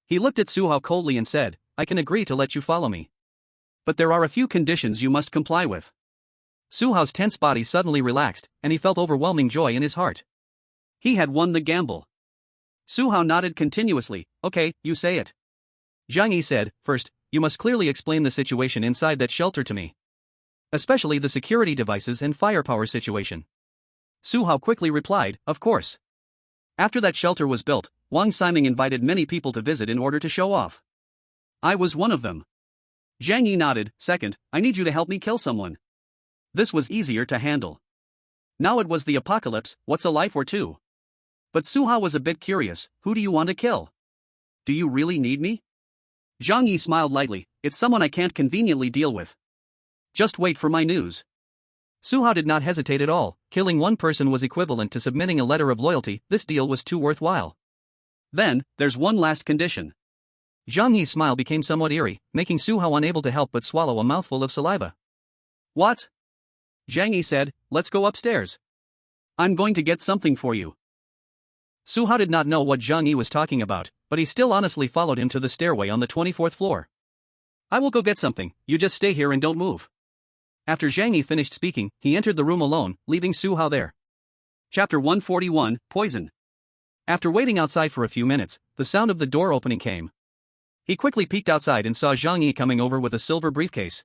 He looked at Su Hao coldly and said, "I can agree to let you follow me. But there are a few conditions you must comply with." Su Hao's tense body suddenly relaxed, and he felt overwhelming joy in his heart. He had won the gamble. Su Hao nodded continuously. "Okay, you say it." Zhang Yi said, "First, you must clearly explain the situation inside that shelter to me. Especially the security devices and firepower situation." Su Hao quickly replied, "Of course." After that shelter was built, Wang Ximing invited many people to visit in order to show off. I was one of them. Zhang Yi nodded. "Second, I need you to help me kill someone." This was easier to handle. Now it was the apocalypse, what's a life or two? But Su Hao was a bit curious. "Who do you want to kill? Do you really need me?" Zhang Yi smiled lightly. "It's someone I can't conveniently deal with. Just wait for my news." Su Hao did not hesitate at all. Killing one person was equivalent to submitting a letter of loyalty. This deal was too worthwhile. "Then, there's one last condition." Zhang Yi's smile became somewhat eerie, making Su Hao unable to help but swallow a mouthful of saliva. "What?" Zhang Yi said, "Let's go upstairs. I'm going to get something for you." Su Hao did not know what Zhang Yi was talking about, but he still honestly followed him to the stairway on the 24th floor. "I will go get something, you just stay here and don't move." After Zhang Yi finished speaking, he entered the room alone, leaving Su Hao there. Chapter 141, Poison. After waiting outside for a few minutes, the sound of the door opening came. He quickly peeked outside and saw Zhang Yi coming over with a silver briefcase.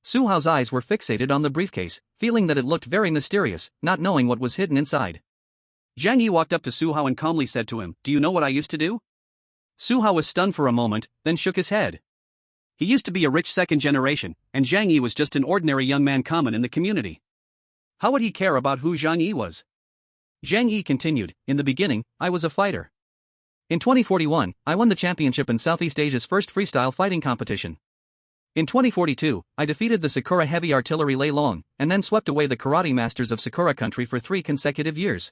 Su Hao's eyes were fixated on the briefcase, feeling that it looked very mysterious, not knowing what was hidden inside. Zhang Yi walked up to Su Hao and calmly said to him, "Do you know what I used to do?" Su Hao was stunned for a moment, then shook his head. He used to be a rich second generation, and Zhang Yi was just an ordinary young man common in the community. How would he care about who Zhang Yi was? Zhang Yi continued, "In the beginning, I was a fighter. In 2041, I won the championship in Southeast Asia's first freestyle fighting competition. In 2042, I defeated the Sakura Heavy Artillery Lei Long, and then swept away the karate masters of Sakura country for 3 consecutive years.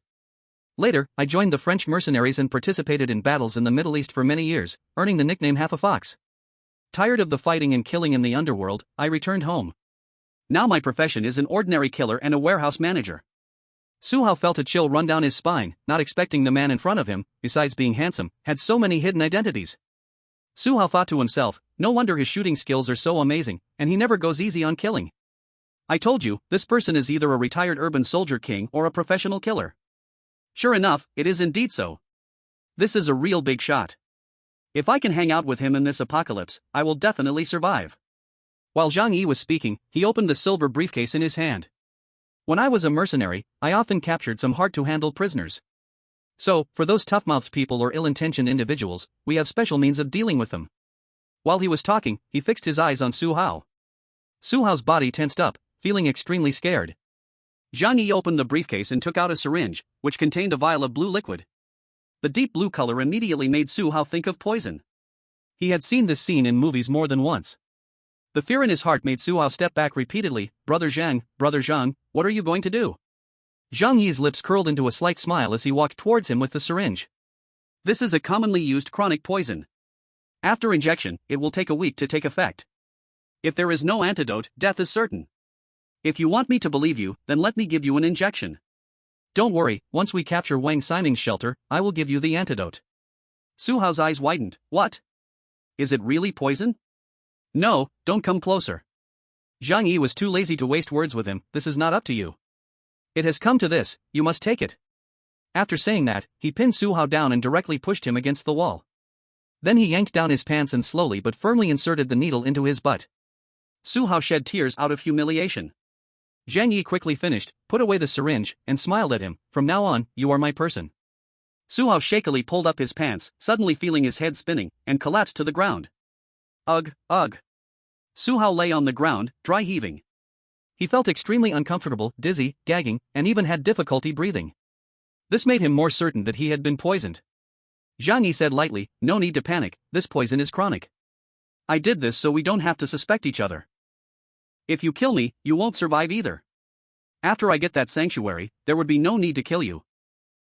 Later, I joined the French mercenaries and participated in battles in the Middle East for many years, earning the nickname Half a Fox. Tired of the fighting and killing in the underworld, I returned home. Now my profession is an ordinary killer and a warehouse manager." Su Hao felt a chill run down his spine, not expecting the man in front of him, besides being handsome, had so many hidden identities. Su Hao thought to himself, no wonder his shooting skills are so amazing, and he never goes easy on killing. I told you, this person is either a retired urban soldier king or a professional killer. Sure enough, it is indeed so. This is a real big shot. If I can hang out with him in this apocalypse, I will definitely survive. While Zhang Yi was speaking, he opened the silver briefcase in his hand. When I was a mercenary, I often captured some hard-to-handle prisoners. So, for those tough-mouthed people or ill-intentioned individuals, we have special means of dealing with them. While he was talking, he fixed his eyes on Su Hao. Su Hao's body tensed up, feeling extremely scared. Zhang Yi opened the briefcase and took out a syringe, which contained a vial of blue liquid. The deep blue color immediately made Su Hao think of poison. He had seen this scene in movies more than once. The fear in his heart made Su Hao step back repeatedly. Brother Zhang, what are you going to do?" Zhang Yi's lips curled into a slight smile as he walked towards him with the syringe. "This is a commonly used chronic poison. After injection, it will take a week to take effect. If there is no antidote, death is certain. If you want me to believe you, then let me give you an injection. Don't worry, once we capture Wang Ximing's shelter, I will give you the antidote." Su Hao's eyes widened. "What? Is it really poison?" "No, don't come closer." Zhang Yi was too lazy to waste words with him. "This is not up to you. It has come to this, you must take it." After saying that, he pinned Su Hao down and directly pushed him against the wall. Then he yanked down his pants and slowly but firmly inserted the needle into his butt. Su Hao shed tears out of humiliation. Zhang Yi quickly finished, put away the syringe, and smiled at him. From now on, you are my person. Su Hao shakily pulled up his pants, suddenly feeling his head spinning, and collapsed to the ground. Ugh, ugh. Su Hao lay on the ground, dry heaving. He felt extremely uncomfortable, dizzy, gagging, and even had difficulty breathing. This made him more certain that he had been poisoned. Zhang Yi said lightly, "No need to panic, this poison is chronic. I did this so we don't have to suspect each other. If you kill me, you won't survive either. After I get that sanctuary, there would be no need to kill you.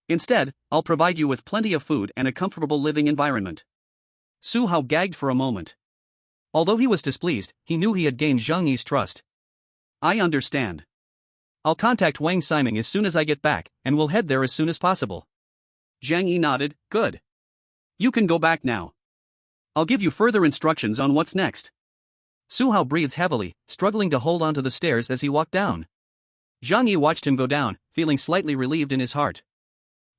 Instead, I'll provide you with plenty of food and a comfortable living environment." Su Hao gagged for a moment. Although he was displeased, he knew he had gained Zhang Yi's trust. "I understand. I'll contact Wang Siming as soon as I get back, and we'll head there as soon as possible." Zhang Yi nodded, "Good. You can go back now. I'll give you further instructions on what's next." Su Hao breathed heavily, struggling to hold onto the stairs as he walked down. Zhang Yi watched him go down, feeling slightly relieved in his heart.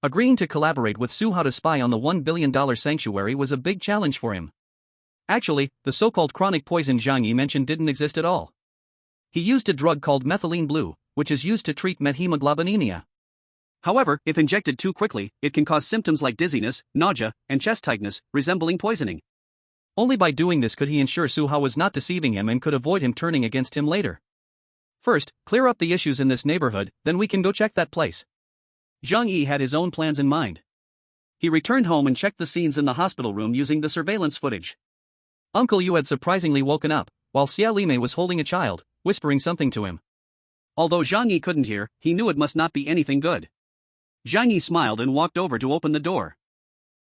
Agreeing to collaborate with Su Hao to spy on the $1 billion sanctuary was a big challenge for him. Actually, the so-called chronic poison Zhang Yi mentioned didn't exist at all. He used a drug called methylene blue, which is used to treat methemoglobinemia. However, if injected too quickly, it can cause symptoms like dizziness, nausea, and chest tightness, resembling poisoning. Only by doing this could he ensure Su Hao was not deceiving him and could avoid him turning against him later. "First, clear up the issues in this neighborhood, then we can go check that place." Zhang Yi had his own plans in mind. He returned home and checked the scenes in the hospital room using the surveillance footage. Uncle Yu had surprisingly woken up, while Xia Lime was holding a child, whispering something to him. Although Zhang Yi couldn't hear, he knew it must not be anything good. Zhang Yi smiled and walked over to open the door.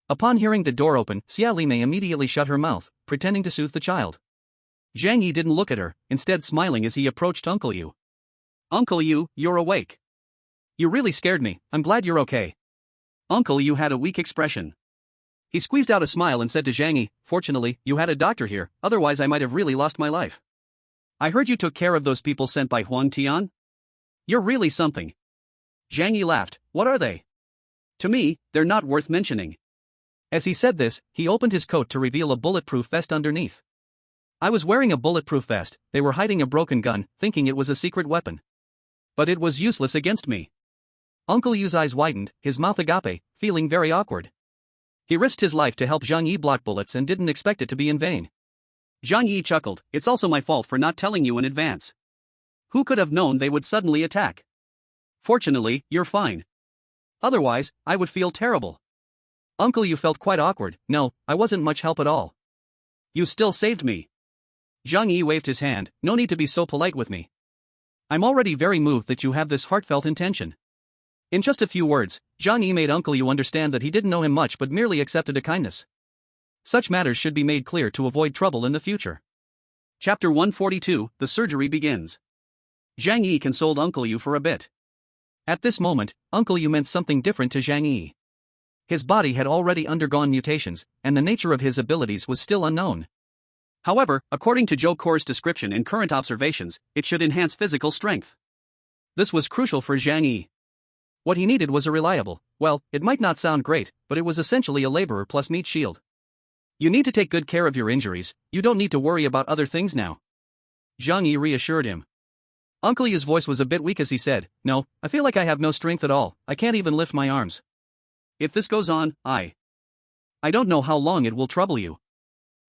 Upon hearing the door open, Xia Lime immediately shut her mouth, pretending to soothe the child. Zhang Yi didn't look at her, instead smiling as he approached Uncle Yu. "Uncle Yu, you're awake. You really scared me, I'm glad you're okay." Uncle Yu had a weak expression. He squeezed out a smile and said to Zhang Yi, "Fortunately, you had a doctor here, otherwise I might have really lost my life. I heard you took care of those people sent by Huang Tian? You're really something." Zhang Yi laughed, "What are they? To me, they're not worth mentioning." As he said this, he opened his coat to reveal a bulletproof vest underneath. "I was wearing a bulletproof vest, they were hiding a broken gun, thinking it was a secret weapon. But it was useless against me." Uncle Yu's eyes widened, his mouth agape, feeling very awkward. He risked his life to help Zhang Yi block bullets and didn't expect it to be in vain. Zhang Yi chuckled, "It's also my fault for not telling you in advance. Who could have known they would suddenly attack? Fortunately, you're fine. Otherwise, I would feel terrible." Uncle Yu felt quite awkward. "No, I wasn't much help at all. You still saved me." Zhang Yi waved his hand, "No need to be so polite with me. I'm already very moved that you have this heartfelt intention." In just a few words, Zhang Yi made Uncle Yu understand that he didn't know him much but merely accepted a kindness. Such matters should be made clear to avoid trouble in the future. Chapter 142, The Surgery Begins. Zhang Yi consoled Uncle Yu for a bit. At this moment, Uncle Yu meant something different to Zhang Yi. His body had already undergone mutations, and the nature of his abilities was still unknown. However, according to Zhou Kor's description and current observations, it should enhance physical strength. This was crucial for Zhang Yi. What he needed was a reliable, well, it might not sound great, but it was essentially a laborer plus meat shield. "You need to take good care of your injuries, you don't need to worry about other things now," Zhang Yi reassured him. Uncle Yu's voice was a bit weak as he said, "No, I feel like I have no strength at all, I can't even lift my arms. If this goes on, I don't know how long it will trouble you."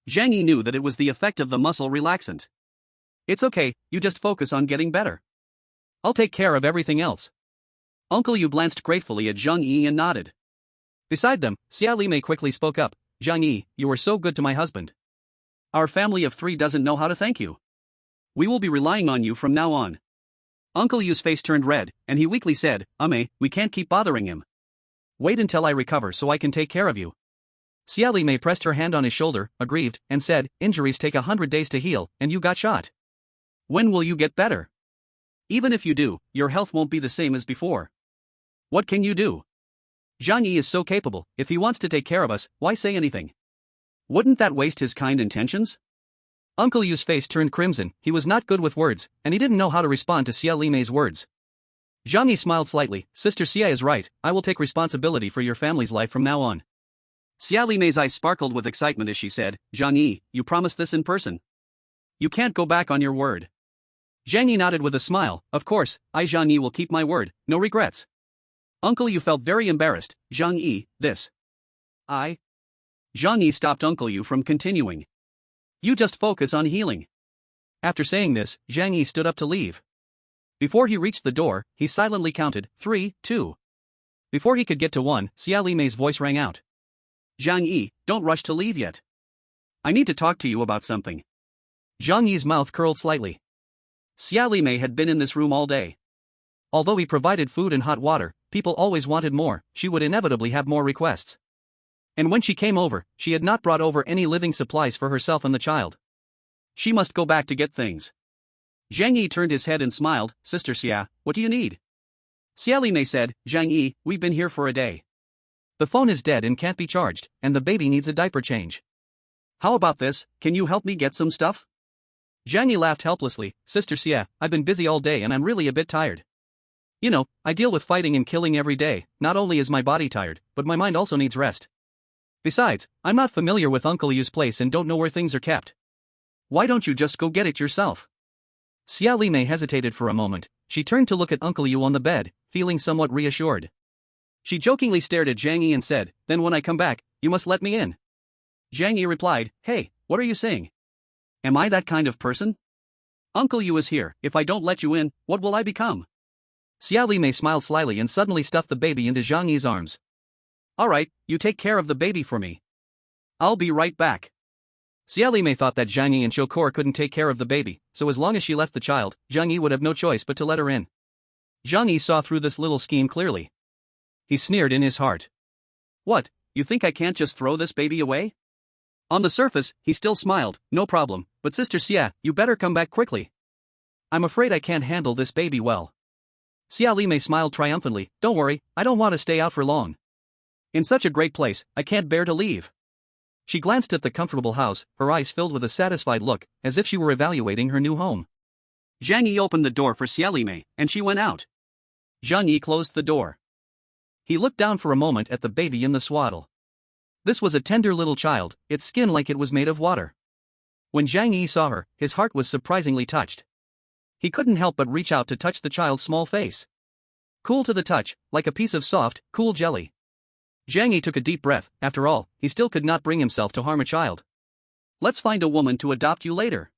Zhang Yi knew that it was the effect of the muscle relaxant. "It's okay, you just focus on getting better. I'll take care of everything else." Uncle Yu glanced gratefully at Zhang Yi and nodded. Beside them, Xia Lime quickly spoke up, "Zhang Yi, you were so good to my husband. Our family of 3 doesn't know how to thank you. We will be relying on you from now on." Uncle Yu's face turned red, and he weakly said, We can't keep bothering him. Wait until I recover so I can take care of you." Xia Lime pressed her hand on his shoulder, aggrieved, and said, "Injuries take 100 days to heal, and you got shot. When will you get better? Even if you do, your health won't be the same as before. What can you do? Zhang Yi is so capable, if he wants to take care of us, why say anything? Wouldn't that waste his kind intentions?" Uncle Yu's face turned crimson, he was not good with words, and he didn't know how to respond to Xia Lime's words. Zhang Yi smiled slightly, "Sister Xia is right, I will take responsibility for your family's life from now on." Xia Limei's eyes sparkled with excitement as she said, Zhang Yi, you promised this in person. You can't go back on your word. Zhang Yi nodded with a smile, of course, I Zhang Yi will keep my word, no regrets. Uncle Yu felt very embarrassed, Zhang Yi, this. Zhang Yi stopped Uncle Yu from continuing. You just focus on healing. After saying this, Zhang Yi stood up to leave. Before he reached the door, he silently counted, 3, 2. Before he could get to 1, Xia Limei's voice rang out. Zhang Yi, don't rush to leave yet. I need to talk to you about something. Zhang Yi's mouth curled slightly. Xia Limei had been in this room all day. Although he provided food and hot water, people always wanted more, she would inevitably have more requests. And when she came over, she had not brought over any living supplies for herself and the child. She must go back to get things. Zhang Yi turned his head and smiled, Sister Xia, what do you need? Xia Limei said, Zhang Yi, we've been here for a day. The phone is dead and can't be charged, and the baby needs a diaper change. How about this, can you help me get some stuff? Zhang Yi laughed helplessly, Sister Xia, I've been busy all day and I'm really a bit tired. You know, I deal with fighting and killing every day, not only is my body tired, but my mind also needs rest. Besides, I'm not familiar with Uncle Yu's place and don't know where things are kept. Why don't you just go get it yourself? Xia Limei hesitated for a moment, she turned to look at Uncle Yu on the bed, feeling somewhat reassured. She jokingly stared at Zhang Yi and said, then when I come back, you must let me in. Zhang Yi replied, hey, what are you saying? Am I that kind of person? Uncle Yu is here, if I don't let you in, what will I become? Xia Limei smiled slyly and suddenly stuffed the baby into Zhang Yi's arms. Alright, you take care of the baby for me. I'll be right back. Xia Limei thought that Zhang Yi and Chokor couldn't take care of the baby, so as long as she left the child, Zhang Yi would have no choice but to let her in. Zhang Yi saw through this little scheme clearly. He sneered in his heart. What, you think I can't just throw this baby away? On the surface, he still smiled, no problem, but Sister Xia, you better come back quickly. I'm afraid I can't handle this baby well. Xia Limei smiled triumphantly, don't worry, I don't want to stay out for long. In such a great place, I can't bear to leave. She glanced at the comfortable house, her eyes filled with a satisfied look, as if she were evaluating her new home. Zhang Yi opened the door for Xia Limei, and she went out. Zhang Yi closed the door. He looked down for a moment at the baby in the swaddle. This was a tender little child, its skin like it was made of water. When Zhang Yi saw her, his heart was surprisingly touched. He couldn't help but reach out to touch the child's small face. Cool to the touch, like a piece of soft, cool jelly. Zhang Yi took a deep breath, after all, he still could not bring himself to harm a child. Let's find a woman to adopt you later.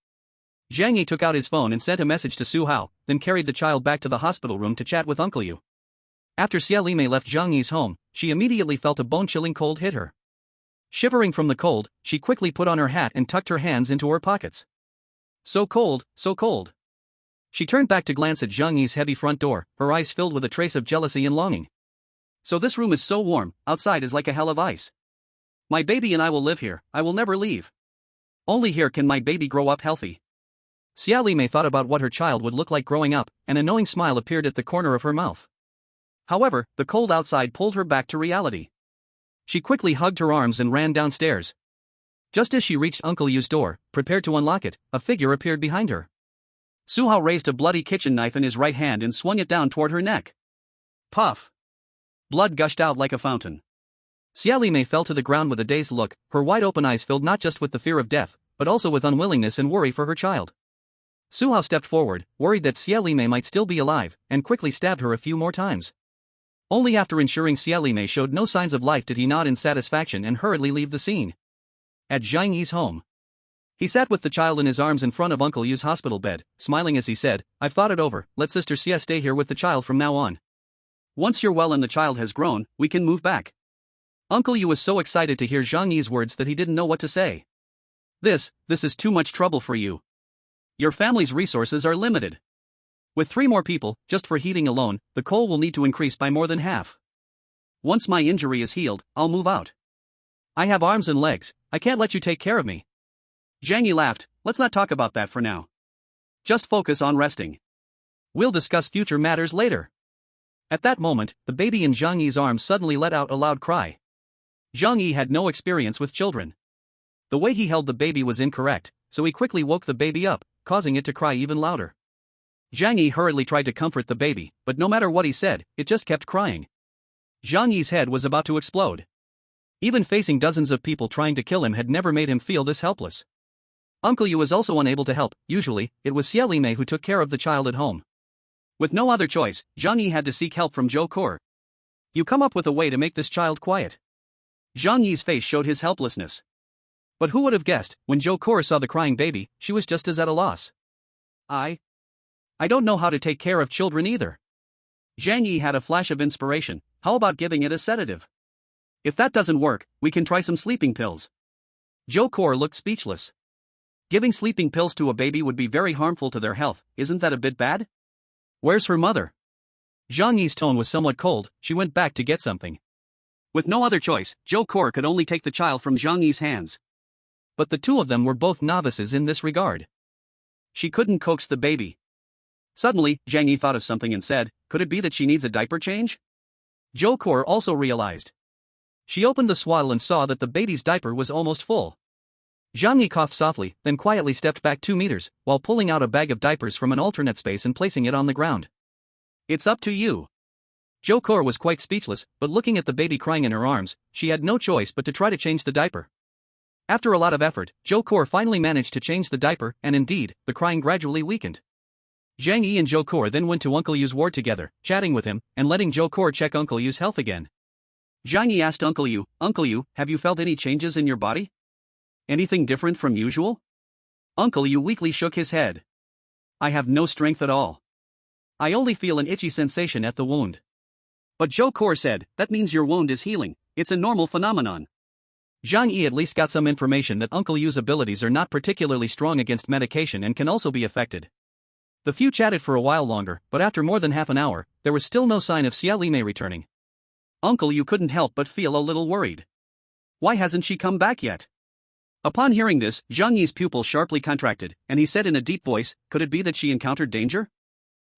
Zhang Yi took out his phone and sent a message to Su Hao, then carried the child back to the hospital room to chat with Uncle Yu. After Xia Limei left Zhang Yi's home, she immediately felt a bone-chilling cold hit her. Shivering from the cold, she quickly put on her hat and tucked her hands into her pockets. So cold, so cold. She turned back to glance at Zhang Yi's heavy front door, her eyes filled with a trace of jealousy and longing. So this room is so warm, outside is like a hell of ice. My baby and I will live here, I will never leave. Only here can my baby grow up healthy. Xia Limei thought about what her child would look like growing up, and a knowing smile appeared at the corner of her mouth. However, the cold outside pulled her back to reality. She quickly hugged her arms and ran downstairs. Just as she reached Uncle Yu's door, prepared to unlock it, a figure appeared behind her. Su Hao raised a bloody kitchen knife in his right hand and swung it down toward her neck. Puff! Blood gushed out like a fountain. Xia Limei fell to the ground with a dazed look, her wide-open eyes filled not just with the fear of death, but also with unwillingness and worry for her child. Su Hao stepped forward, worried that Xia Limei might still be alive, and quickly stabbed her a few more times. Only after ensuring Xia Limei showed no signs of life did he nod in satisfaction and hurriedly leave the scene. At Zhang Yi's home. He sat with the child in his arms in front of Uncle Yu's hospital bed, smiling as he said, I've thought it over, let Sister Xia stay here with the child from now on. Once you're well and the child has grown, we can move back. Uncle Yu was so excited to hear Zhang Yi's words that he didn't know what to say. This is too much trouble for you. Your family's resources are limited. With 3 more people, just for heating alone, the coal will need to increase by more than half. Once my injury is healed, I'll move out. I have arms and legs, I can't let you take care of me. Zhang Yi laughed, let's not talk about that for now. Just focus on resting. We'll discuss future matters later. At that moment, the baby in Zhang Yi's arms suddenly let out a loud cry. Zhang Yi had no experience with children. The way he held the baby was incorrect, so he quickly woke the baby up, causing it to cry even louder. Zhang Yi hurriedly tried to comfort the baby, but no matter what he said, it just kept crying. Zhang Yi's head was about to explode. Even facing dozens of people trying to kill him had never made him feel this helpless. Uncle Yu was also unable to help. Usually, it was Xie Li Mei who took care of the child at home. With no other choice, Zhang Yi had to seek help from Zhou Core. You come up with a way to make this child quiet. Zhang Yi's face showed his helplessness. But who would have guessed, when Zhou Core saw the crying baby, she was just as at a loss. I don't know how to take care of children either. Zhang Yi had a flash of inspiration. How about giving it a sedative? If that doesn't work, we can try some sleeping pills. Zhou Core looked speechless. Giving sleeping pills to a baby would be very harmful to their health, isn't that a bit bad? Where's her mother? Zhang Yi's tone was somewhat cold. She went back to get something. With no other choice, Zhou Core could only take the child from Zhang Yi's hands. But the two of them were both novices in this regard. She couldn't coax the baby. Suddenly, Zhang Yi thought of something and said, could it be that she needs a diaper change? Zhou Core also realized. She opened the swaddle and saw that the baby's diaper was almost full. Zhang Yi coughed softly, then quietly stepped back 2 meters, while pulling out a bag of diapers from an alternate space and placing it on the ground. It's up to you. Zhou Core was quite speechless, but looking at the baby crying in her arms, she had no choice but to try to change the diaper. After a lot of effort, Zhou Core finally managed to change the diaper, and indeed, the crying gradually weakened. Zhang Yi and Zhou Core then went to Uncle Yu's ward together, chatting with him, and letting Zhou Core check Uncle Yu's health again. Zhang Yi asked Uncle Yu, have you felt any changes in your body? Anything different from usual? Uncle Yu weakly shook his head. I have no strength at all. I only feel an itchy sensation at the wound. But Zhou Core said, that means your wound is healing, it's a normal phenomenon. Zhang Yi at least got some information that Uncle Yu's abilities are not particularly strong against medication and can also be affected. The few chatted for a while longer, but after more than half an hour, there was still no sign of Xie Li Mei returning. Uncle Yu couldn't help but feel a little worried. Why hasn't she come back yet? Upon hearing this, Zhang Yi's pupil sharply contracted, and he said in a deep voice, could it be that she encountered danger?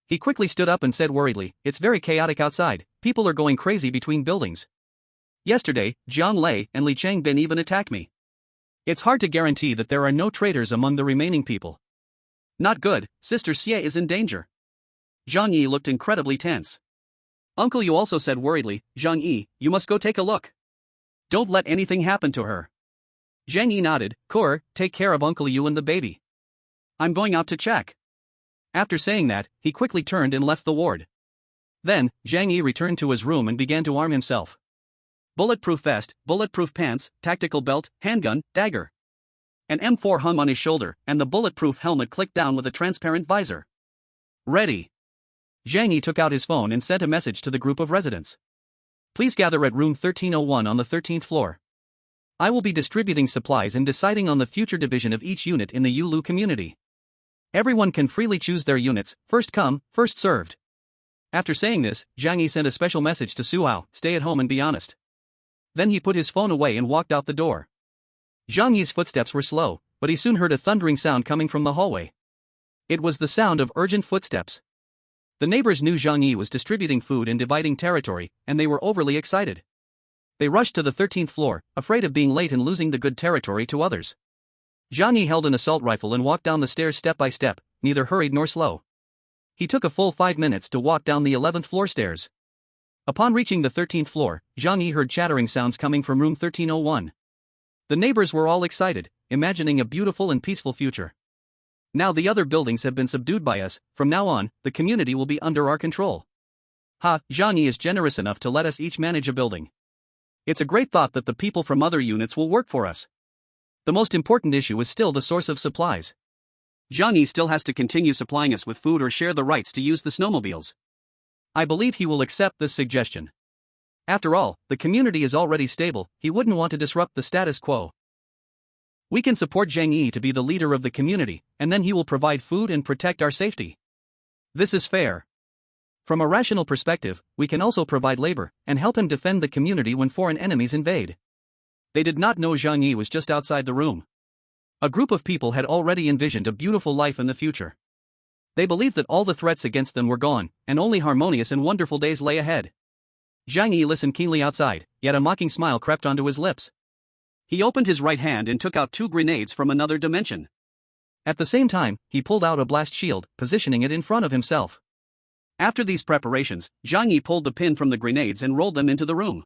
He quickly stood up and said worriedly, it's very chaotic outside, people are going crazy between buildings. Yesterday, Jiang Lei and Li Changbin even attacked me. It's hard to guarantee that there are no traitors among the remaining people. Not good, Sister Xie is in danger. Zhang Yi looked incredibly tense. Uncle Yu also said worriedly, Zhang Yi, you must go take a look. Don't let anything happen to her. Zhang Yi nodded, Core, take care of Uncle Yu and the baby. I'm going out to check. After saying that, he quickly turned and left the ward. Then, Zhang Yi returned to his room and began to arm himself. Bulletproof vest, bulletproof pants, tactical belt, handgun, dagger. An M4 hung on his shoulder, and the bulletproof helmet clicked down with a transparent visor. Ready. Zhang Yi took out his phone and sent a message to the group of residents. Please gather at room 1301 on the 13th floor. I will be distributing supplies and deciding on the future division of each unit in the Yulu community. Everyone can freely choose their units, first come, first served. After saying this, Zhang Yi sent a special message to Su Hao, stay at home and be honest. Then he put his phone away and walked out the door. Zhang Yi's footsteps were slow, but he soon heard a thundering sound coming from the hallway. It was the sound of urgent footsteps. The neighbors knew Zhang Yi was distributing food and dividing territory, and they were overly excited. They rushed to the 13th floor, afraid of being late and losing the good territory to others. Zhang Yi held an assault rifle and walked down the stairs step by step, neither hurried nor slow. He took a full 5 minutes to walk down the 11th floor stairs. Upon reaching the 13th floor, Zhang Yi heard chattering sounds coming from room 1301. The neighbors were all excited, imagining a beautiful and peaceful future. Now the other buildings have been subdued by us, from now on, the community will be under our control. Zhang Yi is generous enough to let us each manage a building. It's a great thought that the people from other units will work for us. The most important issue is still the source of supplies. Zhang Yi still has to continue supplying us with food or share the rights to use the snowmobiles. I believe he will accept this suggestion. After all, the community is already stable, he wouldn't want to disrupt the status quo. We can support Zhang Yi to be the leader of the community, and then he will provide food and protect our safety. This is fair. From a rational perspective, we can also provide labor, and help him defend the community when foreign enemies invade. They did not know Zhang Yi was just outside the room. A group of people had already envisioned a beautiful life in the future. They believed that all the threats against them were gone, and only harmonious and wonderful days lay ahead. Zhang Yi listened keenly outside, yet a mocking smile crept onto his lips. He opened his right hand and took out 2 grenades from another dimension. At the same time, he pulled out a blast shield, positioning it in front of himself. After these preparations, Zhang Yi pulled the pin from the grenades and rolled them into the room.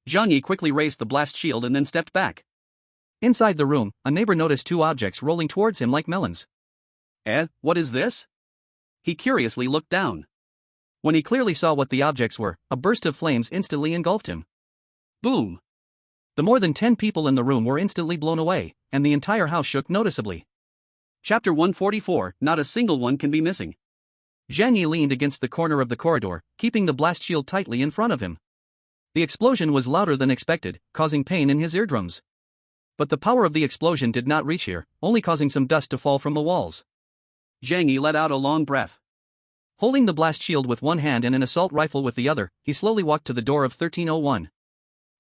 Zhang Yi quickly raised the blast shield and then stepped back. Inside the room, a neighbor noticed two objects rolling towards him like melons. What is this? He curiously looked down. When he clearly saw what the objects were, a burst of flames instantly engulfed him. Boom! The more than 10 people in the room were instantly blown away, and the entire house shook noticeably. Chapter 144, Not a single one can be missing. Zhang Yi leaned against the corner of the corridor, keeping the blast shield tightly in front of him. The explosion was louder than expected, causing pain in his eardrums. But the power of the explosion did not reach here, only causing some dust to fall from the walls. Zhang Yi let out a long breath. Holding the blast shield with one hand and an assault rifle with the other, he slowly walked to the door of 1301.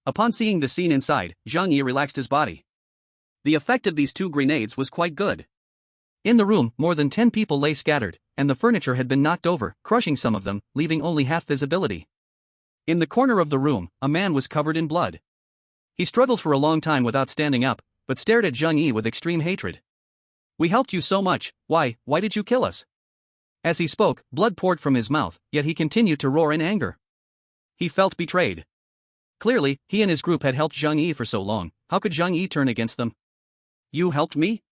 Upon seeing the scene inside, Zhang Yi relaxed his body. The effect of these two grenades was quite good. In the room, more than 10 people lay scattered, and the furniture had been knocked over, crushing some of them, leaving only half visibility. In the corner of the room, a man was covered in blood. He struggled for a long time without standing up, but stared at Zhang Yi with extreme hatred. We helped you so much, why did you kill us? As he spoke, blood poured from his mouth, yet he continued to roar in anger. He felt betrayed. Clearly, he and his group had helped Zhang Yi for so long, how could Zhang Yi turn against them? You helped me?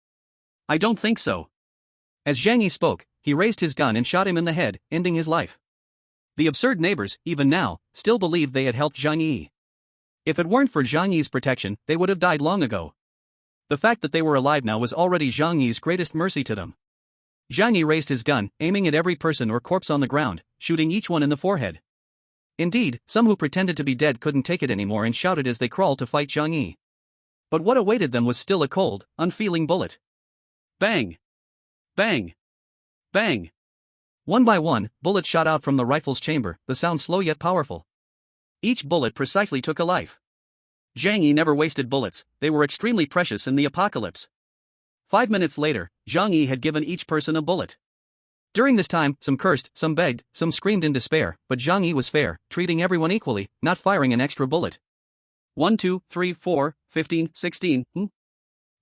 I don't think so. As Zhang Yi spoke, he raised his gun and shot him in the head, ending his life. The absurd neighbors, even now, still believed they had helped Zhang Yi. If it weren't for Zhang Yi's protection, they would have died long ago. The fact that they were alive now was already Zhang Yi's greatest mercy to them. Zhang Yi raised his gun, aiming at every person or corpse on the ground, shooting each one in the forehead. Indeed, some who pretended to be dead couldn't take it anymore and shouted as they crawled to fight Zhang Yi. But what awaited them was still a cold, unfeeling bullet. Bang! Bang! Bang! One by one, bullets shot out from the rifle's chamber, the sound slow yet powerful. Each bullet precisely took a life. Zhang Yi never wasted bullets, they were extremely precious in the apocalypse. 5 minutes later, Zhang Yi had given each person a bullet. During this time, some cursed, some begged, some screamed in despair, but Zhang Yi was fair, treating everyone equally, not firing an extra bullet. 1, 2, 3, 4, 15, 16,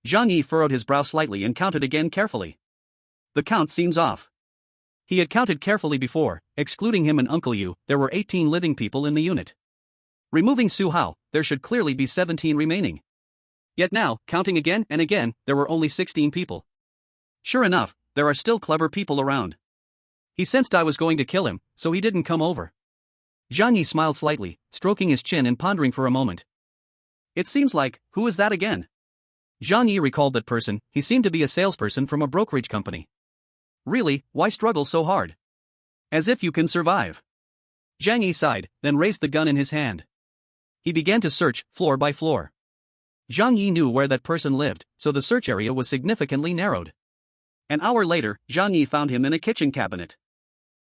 Zhang Yi furrowed his brow slightly and counted again carefully. The count seems off. He had counted carefully before, excluding him and Uncle Yu, there were 18 living people in the unit. Removing Su Hao, there should clearly be 17 remaining. Yet now, counting again and again, there were only 16 people. Sure enough, there are still clever people around. He sensed I was going to kill him, so he didn't come over. Zhang Yi smiled slightly, stroking his chin and pondering for a moment. It seems like, who is that again? Zhang Yi recalled that person, he seemed to be a salesperson from a brokerage company. Really, why struggle so hard? As if you can survive. Zhang Yi sighed, then raised the gun in his hand. He began to search, floor by floor. Zhang Yi knew where that person lived, so the search area was significantly narrowed. An hour later, Zhang Yi found him in a kitchen cabinet.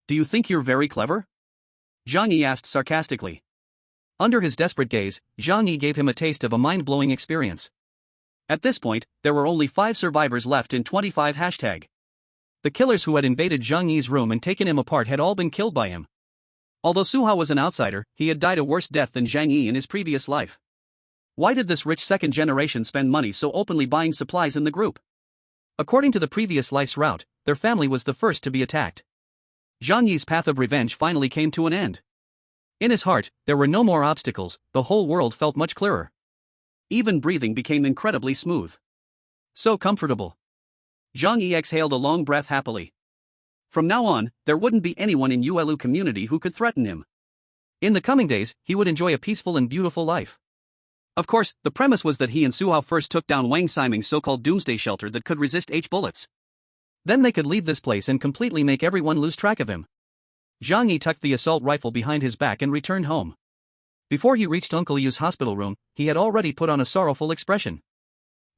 Do you think you're very clever? Zhang Yi asked sarcastically. Under his desperate gaze, Zhang Yi gave him a taste of a mind-blowing experience. At this point, there were only 5 survivors left in 25 hashtag. The killers who had invaded Zhang Yi's room and taken him apart had all been killed by him. Although Su Hao was an outsider, he had died a worse death than Zhang Yi in his previous life. Why did this rich second generation spend money so openly buying supplies in the group? According to the previous life's route, their family was the first to be attacked. Zhang Yi's path of revenge finally came to an end. In his heart, there were no more obstacles, the whole world felt much clearer. Even breathing became incredibly smooth. So comfortable. Zhang Yi exhaled a long breath happily. From now on, there wouldn't be anyone in Yuelu community who could threaten him. In the coming days, he would enjoy a peaceful and beautiful life. Of course, the premise was that he and Su Hao first took down Wang Siming's so-called Doomsday shelter that could resist H bullets. Then they could leave this place and completely make everyone lose track of him. Zhang Yi tucked the assault rifle behind his back and returned home. Before he reached Uncle Yu's hospital room, he had already put on a sorrowful expression.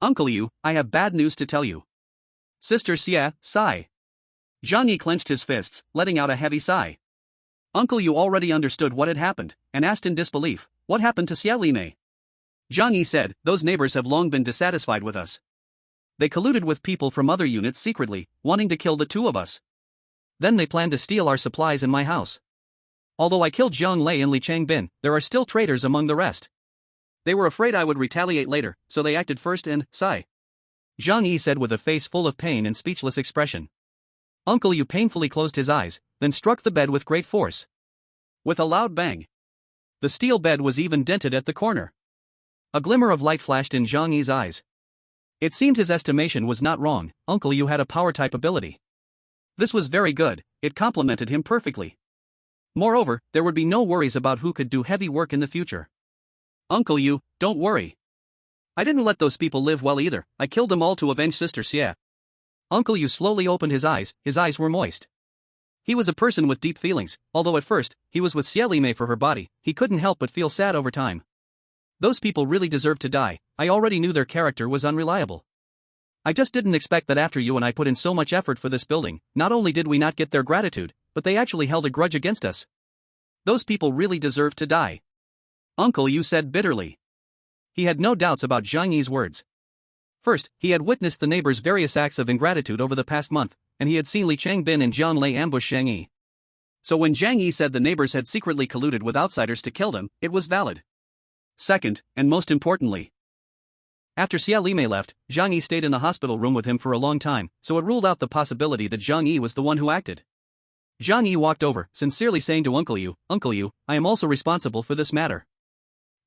Uncle Yu, I have bad news to tell you. Sister Xia, sigh. Zhang Yi clenched his fists, letting out a heavy sigh. Uncle Yu already understood what had happened, and asked in disbelief, what happened to Xia Limei? Zhang Yi said, those neighbors have long been dissatisfied with us. They colluded with people from other units secretly, wanting to kill the two of us. Then they planned to steal our supplies in my house. Although I killed Zhang Lei and Li Changbin, there are still traitors among the rest. They were afraid I would retaliate later, so they acted first and, sigh. Zhang Yi said with a face full of pain and speechless expression. Uncle Yu painfully closed his eyes, then struck the bed with great force. With a loud bang. The steel bed was even dented at the corner. A glimmer of light flashed in Zhang Yi's eyes. It seemed his estimation was not wrong. Uncle Yu had a power-type ability. This was very good, it complemented him perfectly. Moreover, there would be no worries about who could do heavy work in the future. Uncle Yu, don't worry. I didn't let those people live well either, I killed them all to avenge Sister Xie. Uncle Yu slowly opened his eyes were moist. He was a person with deep feelings, although at first, he was with Xie Li Mei for her body, he couldn't help but feel sad over time. Those people really deserved to die, I already knew their character was unreliable. I just didn't expect that after you and I put in so much effort for this building, not only did we not get their gratitude, but they actually held a grudge against us. Those people really deserved to die. Uncle Yu said bitterly. He had no doubts about Zhang Yi's words. First, he had witnessed the neighbors' various acts of ingratitude over the past month, and he had seen Li Changbin and Jian Lei ambush Zhang Yi. So when Zhang Yi said the neighbors had secretly colluded with outsiders to kill them, it was valid. Second, and most importantly, after Xie Li Mei left, Zhang Yi stayed in the hospital room with him for a long time, so it ruled out the possibility that Zhang Yi was the one who acted. Zhang Yi walked over, sincerely saying to Uncle Yu, I am also responsible for this matter.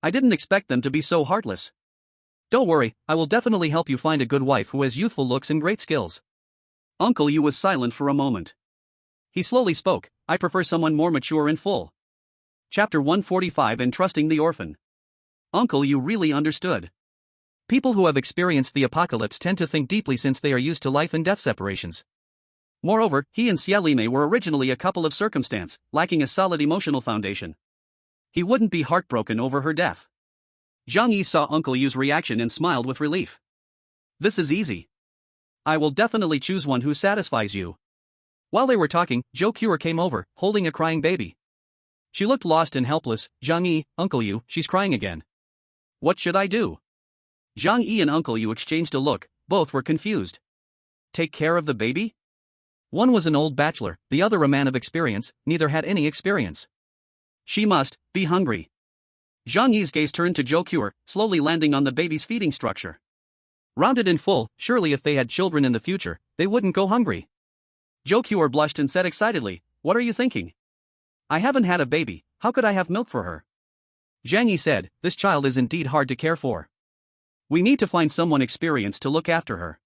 I didn't expect them to be so heartless. Don't worry, I will definitely help you find a good wife who has youthful looks and great skills. Uncle Yu was silent for a moment. He slowly spoke, I prefer someone more mature and full. Chapter 145 Entrusting the Orphan. Uncle Yu really understood. People who have experienced the apocalypse tend to think deeply since they are used to life and death separations. Moreover, he and Xie Li Mei were originally a couple of circumstance, lacking a solid emotional foundation. He wouldn't be heartbroken over her death. Zhang Yi saw Uncle Yu's reaction and smiled with relief. This is easy. I will definitely choose one who satisfies you. While they were talking, Zhou Qiu'er came over, holding a crying baby. She looked lost and helpless. Zhang Yi, Uncle Yu, she's crying again. What should I do? Zhang Yi and Uncle Yu exchanged a look, both were confused. Take care of the baby? One was an old bachelor, the other a man of experience, neither had any experience. She must be hungry. Zhang Yi's gaze turned to Zhou Qiu'er, slowly landing on the baby's feeding structure. Rounded and full, surely if they had children in the future, they wouldn't go hungry. Zhou Qiu'er blushed and said excitedly, what are you thinking? I haven't had a baby, how could I have milk for her? Zhang Yi said, this child is indeed hard to care for. We need to find someone experienced to look after her.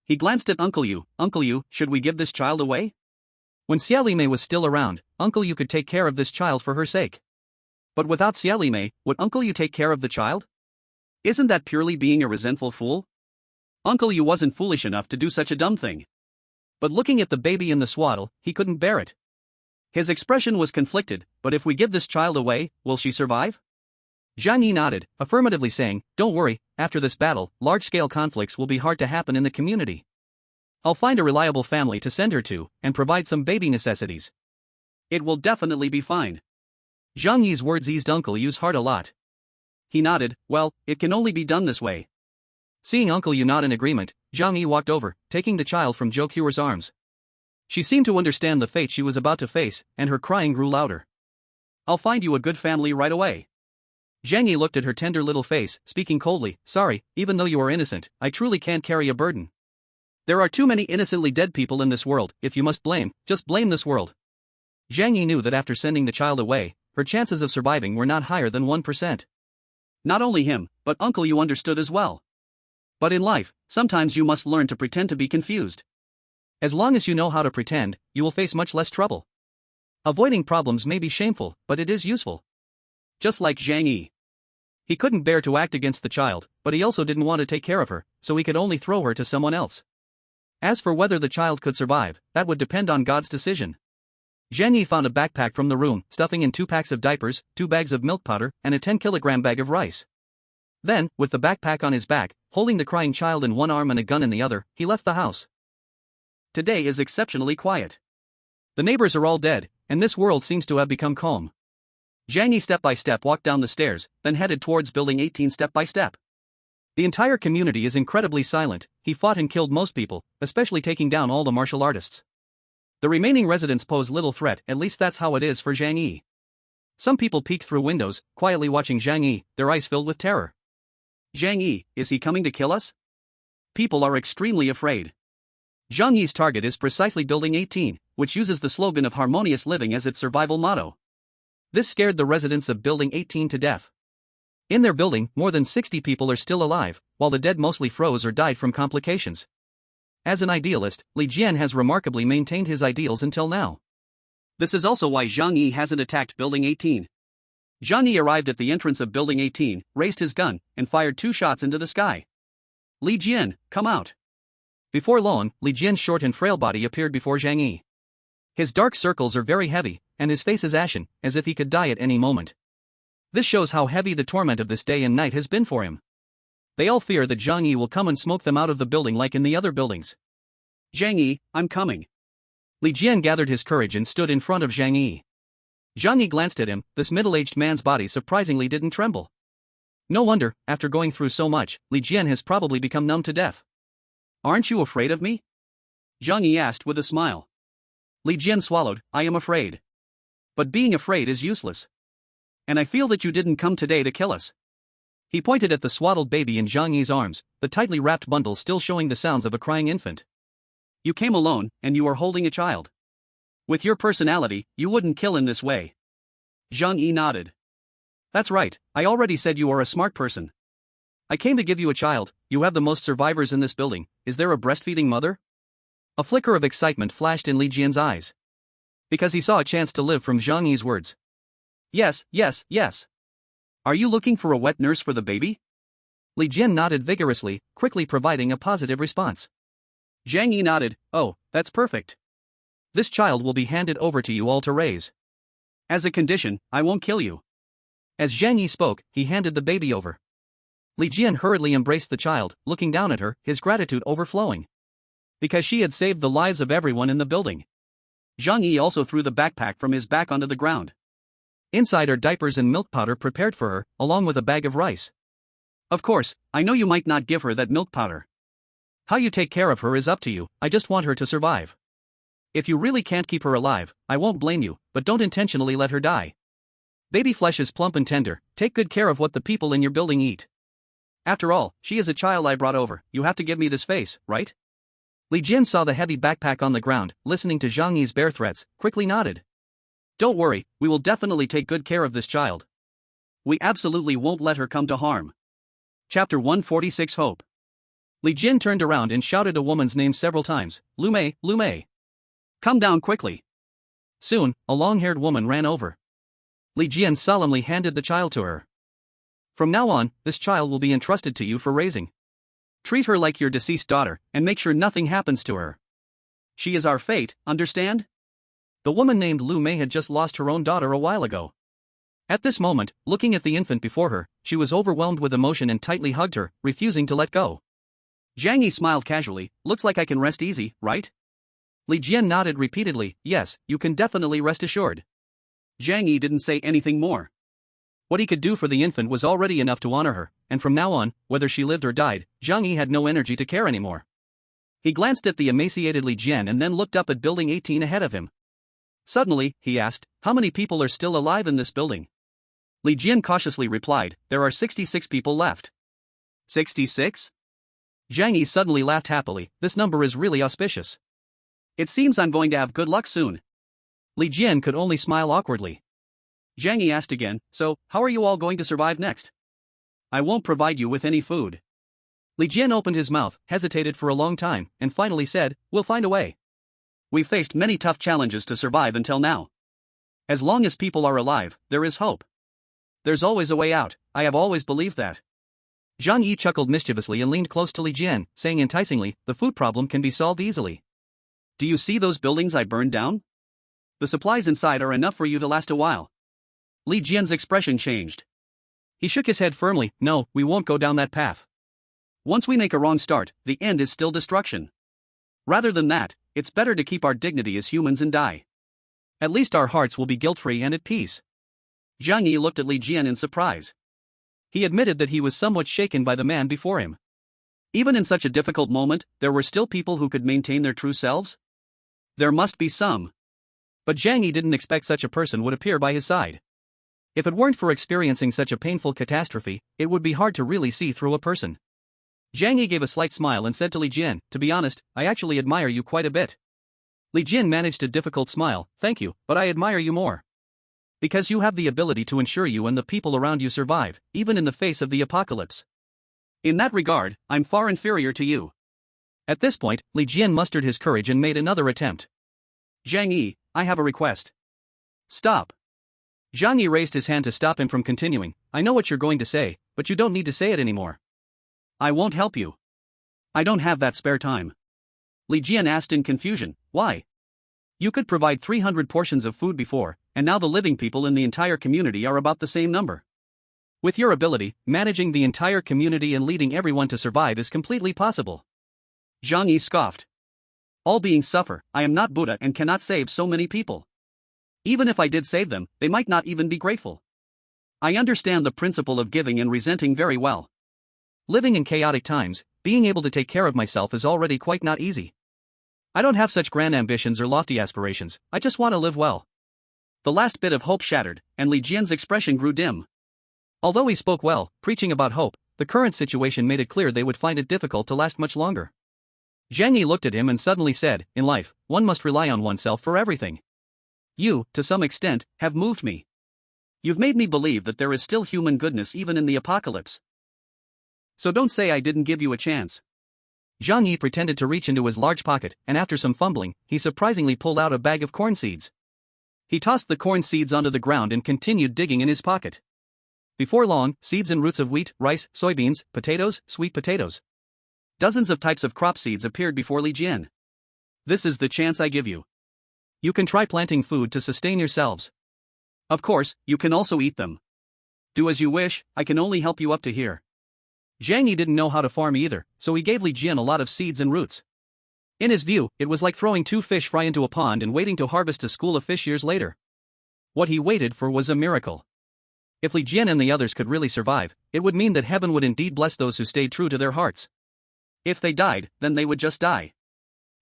He glanced at Uncle Yu, should we give this child away? When Xie Li Mei was still around, Uncle Yu could take care of this child for her sake. But without Xie Li Mei, would Uncle Yu take care of the child? Isn't that purely being a resentful fool? Uncle Yu wasn't foolish enough to do such a dumb thing. But looking at the baby in the swaddle, he couldn't bear it. His expression was conflicted, but if we give this child away, will she survive? Zhang Yi nodded, affirmatively saying, don't worry, after this battle, large-scale conflicts will be hard to happen in the community. I'll find a reliable family to send her to, and provide some baby necessities. It will definitely be fine. Zhang Yi's words eased Uncle Yu's heart a lot. He nodded, well, it can only be done this way. Seeing Uncle Yu nod in agreement, Zhang Yi walked over, taking the child from Zhou Qiu'er's arms. She seemed to understand the fate she was about to face, and her crying grew louder. I'll find you a good family right away. Zhang Yi looked at her tender little face, speaking coldly, sorry, even though you are innocent, I truly can't carry a burden. There are too many innocently dead people in this world, if you must blame, just blame this world. Zhang Yi knew that after sending the child away, her chances of surviving were not higher than 1%. Not only him, but Uncle Yu understood as well. But in life, sometimes you must learn to pretend to be confused. As long as you know how to pretend, you will face much less trouble. Avoiding problems may be shameful, but it is useful. Just like Zhang Yi. He couldn't bear to act against the child, but he also didn't want to take care of her, so he could only throw her to someone else. As for whether the child could survive, that would depend on God's decision. Zhang Yi found a backpack from the room, stuffing in 2 packs of diapers, 2 bags of milk powder, and a 10-kilogram bag of rice. Then, with the backpack on his back, holding the crying child in one arm and a gun in the other, he left the house. Today is exceptionally quiet. The neighbors are all dead, and this world seems to have become calm. Zhang Yi step by step walked down the stairs, then headed towards building 18 step by step. The entire community is incredibly silent, he fought and killed most people, especially taking down all the martial artists. The remaining residents pose little threat, at least that's how it is for Zhang Yi. Some people peeked through windows, quietly watching Zhang Yi, their eyes filled with terror. Zhang Yi, is he coming to kill us? People are extremely afraid. Zhang Yi's target is precisely Building 18, which uses the slogan of harmonious living as its survival motto. This scared the residents of Building 18 to death. In their building, more than 60 people are still alive, while the dead mostly froze or died from complications. As an idealist, Li Jian has remarkably maintained his ideals until now. This is also why Zhang Yi hasn't attacked Building 18. Zhang Yi arrived at the entrance of Building 18, raised his gun, and fired 2 shots into the sky. Li Jian, come out. Before long, Li Jian's short and frail body appeared before Zhang Yi. His dark circles are very heavy, and his face is ashen, as if he could die at any moment. This shows how heavy the torment of this day and night has been for him. They all fear that Zhang Yi will come and smoke them out of the building like in the other buildings. Zhang Yi, I'm coming. Li Jian gathered his courage and stood in front of Zhang Yi. Zhang Yi glanced at him. This middle-aged man's body surprisingly didn't tremble. No wonder, after going through so much, Li Jian has probably become numb to death. Aren't you afraid of me? Zhang Yi asked with a smile. Li Jian swallowed. I am afraid. But being afraid is useless. And I feel that you didn't come today to kill us. He pointed at the swaddled baby in Zhang Yi's arms, the tightly wrapped bundle still showing the sounds of a crying infant. You came alone, and you are holding a child. With your personality, you wouldn't kill in this way. Zhang Yi nodded. That's right, I already said you are a smart person. I came to give you a child. You have the most survivors in this building. Is there a breastfeeding mother? A flicker of excitement flashed in Li Jian's eyes. Because he saw a chance to live from Zhang Yi's words. Yes, yes, yes. Are you looking for a wet nurse for the baby? Li Jian nodded vigorously, quickly providing a positive response. Zhang Yi nodded. Oh, that's perfect. This child will be handed over to you all to raise. As a condition, I won't kill you. As Zhang Yi spoke, he handed the baby over. Li Jian hurriedly embraced the child, looking down at her, his gratitude overflowing. Because she had saved the lives of everyone in the building. Zhang Yi also threw the backpack from his back onto the ground. Inside are diapers and milk powder prepared for her, along with a bag of rice. Of course, I know you might not give her that milk powder. How you take care of her is up to you. I just want her to survive. If you really can't keep her alive, I won't blame you, but don't intentionally let her die. Baby flesh is plump and tender. Take good care of what the people in your building eat. After all, she is a child I brought over. You have to give me this face, right? Li Jian saw the heavy backpack on the ground, listening to Zhang Yi's bare threats, quickly nodded. Don't worry, we will definitely take good care of this child. We absolutely won't let her come to harm. Chapter 146 Hope. Li Jian turned around and shouted a woman's name several times. Lu Mei, Lu Mei. Come down quickly. Soon, a long-haired woman ran over. Li Jian solemnly handed the child to her. From now on, this child will be entrusted to you for raising. Treat her like your deceased daughter, and make sure nothing happens to her. She is our fate, understand? The woman named Lu Mei had just lost her own daughter a while ago. At this moment, looking at the infant before her, she was overwhelmed with emotion and tightly hugged her, refusing to let go. Zhang Yi smiled casually. Looks like I can rest easy, right? Li Jian nodded repeatedly. Yes, you can definitely rest assured. Zhang Yi didn't say anything more. What he could do for the infant was already enough to honor her, and from now on, whether she lived or died, Zhang Yi had no energy to care anymore. He glanced at the emaciated Li Jian and then looked up at Building 18 ahead of him. Suddenly, he asked, how many people are still alive in this building? Li Jian cautiously replied, there are 66 people left. 66? Zhang Yi suddenly laughed happily. This number is really auspicious. It seems I'm going to have good luck soon. Li Jian could only smile awkwardly. Zhang Yi asked again, so, how are you all going to survive next? I won't provide you with any food. Li Jian opened his mouth, hesitated for a long time, and finally said, we'll find a way. We've faced many tough challenges to survive until now. As long as people are alive, there is hope. There's always a way out. I have always believed that. Zhang Yi chuckled mischievously and leaned close to Li Jian, saying enticingly, the food problem can be solved easily. Do you see those buildings I burned down? The supplies inside are enough for you to last a while. Li Jian's expression changed. He shook his head firmly. No, we won't go down that path. Once we make a wrong start, the end is still destruction. Rather than that, it's better to keep our dignity as humans and die. At least our hearts will be guilt-free and at peace. Zhang Yi looked at Li Jian in surprise. He admitted that he was somewhat shaken by the man before him. Even in such a difficult moment, there were still people who could maintain their true selves? There must be some. But Zhang Yi didn't expect such a person would appear by his side. If it weren't for experiencing such a painful catastrophe, it would be hard to really see through a person. Zhang Yi gave a slight smile and said to Li Jian, to be honest, I actually admire you quite a bit. Li Jian managed a difficult smile, thank you, but I admire you more. Because you have the ability to ensure you and the people around you survive, even in the face of the apocalypse. In that regard, I'm far inferior to you. At this point, Li Jian mustered his courage and made another attempt. Zhang Yi, I have a request. Stop. Zhang Yi raised his hand to stop him from continuing. I know what you're going to say, but you don't need to say it anymore. I won't help you. I don't have that spare time. Li Jian asked in confusion, why? You could provide 300 portions of food before, and now the living people in the entire community are about the same number. With your ability, managing the entire community and leading everyone to survive is completely possible. Zhang Yi scoffed. All beings suffer, I am not Buddha and cannot save so many people. Even if I did save them, they might not even be grateful. I understand the principle of giving and resenting very well. Living in chaotic times, being able to take care of myself is already quite not easy. I don't have such grand ambitions or lofty aspirations, I just want to live well. The last bit of hope shattered, and Li Jian's expression grew dim. Although he spoke well, preaching about hope, the current situation made it clear they would find it difficult to last much longer. Zhang Yi looked at him and suddenly said, in life, one must rely on oneself for everything. You, to some extent, have moved me. You've made me believe that there is still human goodness even in the apocalypse. So don't say I didn't give you a chance. Zhang Yi pretended to reach into his large pocket, and after some fumbling, he surprisingly pulled out a bag of corn seeds. He tossed the corn seeds onto the ground and continued digging in his pocket. Before long, seeds and roots of wheat, rice, soybeans, potatoes, sweet potatoes. Dozens of types of crop seeds appeared before Li Jian. This is the chance I give you. You can try planting food to sustain yourselves. Of course, you can also eat them. Do as you wish, I can only help you up to here. Zhang Yi didn't know how to farm either, so he gave Li Jian a lot of seeds and roots. In his view, it was like throwing 2 fish fry into a pond and waiting to harvest a school of fish years later. What he waited for was a miracle. If Li Jian and the others could really survive, it would mean that heaven would indeed bless those who stayed true to their hearts. If they died, then they would just die.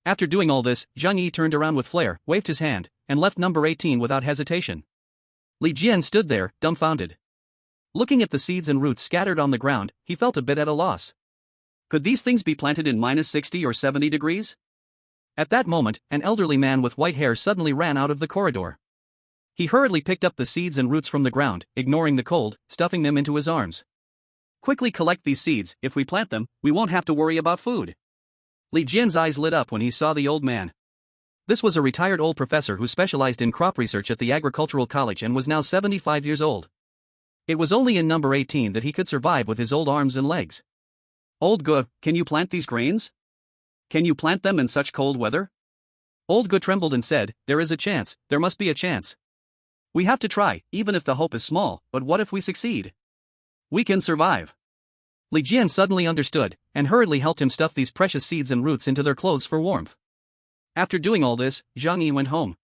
After doing all this, Zhang Yi turned around with flair, waved his hand, and left number 18 without hesitation. Li Jian stood there, dumbfounded. Looking at the seeds and roots scattered on the ground, he felt a bit at a loss. Could these things be planted in -60 or 70 degrees? At that moment, an elderly man with white hair suddenly ran out of the corridor. He hurriedly picked up the seeds and roots from the ground, ignoring the cold, stuffing them into his arms. Quickly collect these seeds, if we plant them, we won't have to worry about food. Li Jian's eyes lit up when he saw the old man. This was a retired old professor who specialized in crop research at the agricultural college and was now 75 years old. It was only in number 18 that he could survive with his old arms and legs. Old Gu, can you plant these grains? Can you plant them in such cold weather? Old Gu trembled and said, there is a chance, there must be a chance. We have to try, even if the hope is small, but what if we succeed? We can survive. Li Jian suddenly understood, and hurriedly helped him stuff these precious seeds and roots into their clothes for warmth. After doing all this, Zhang Yi went home.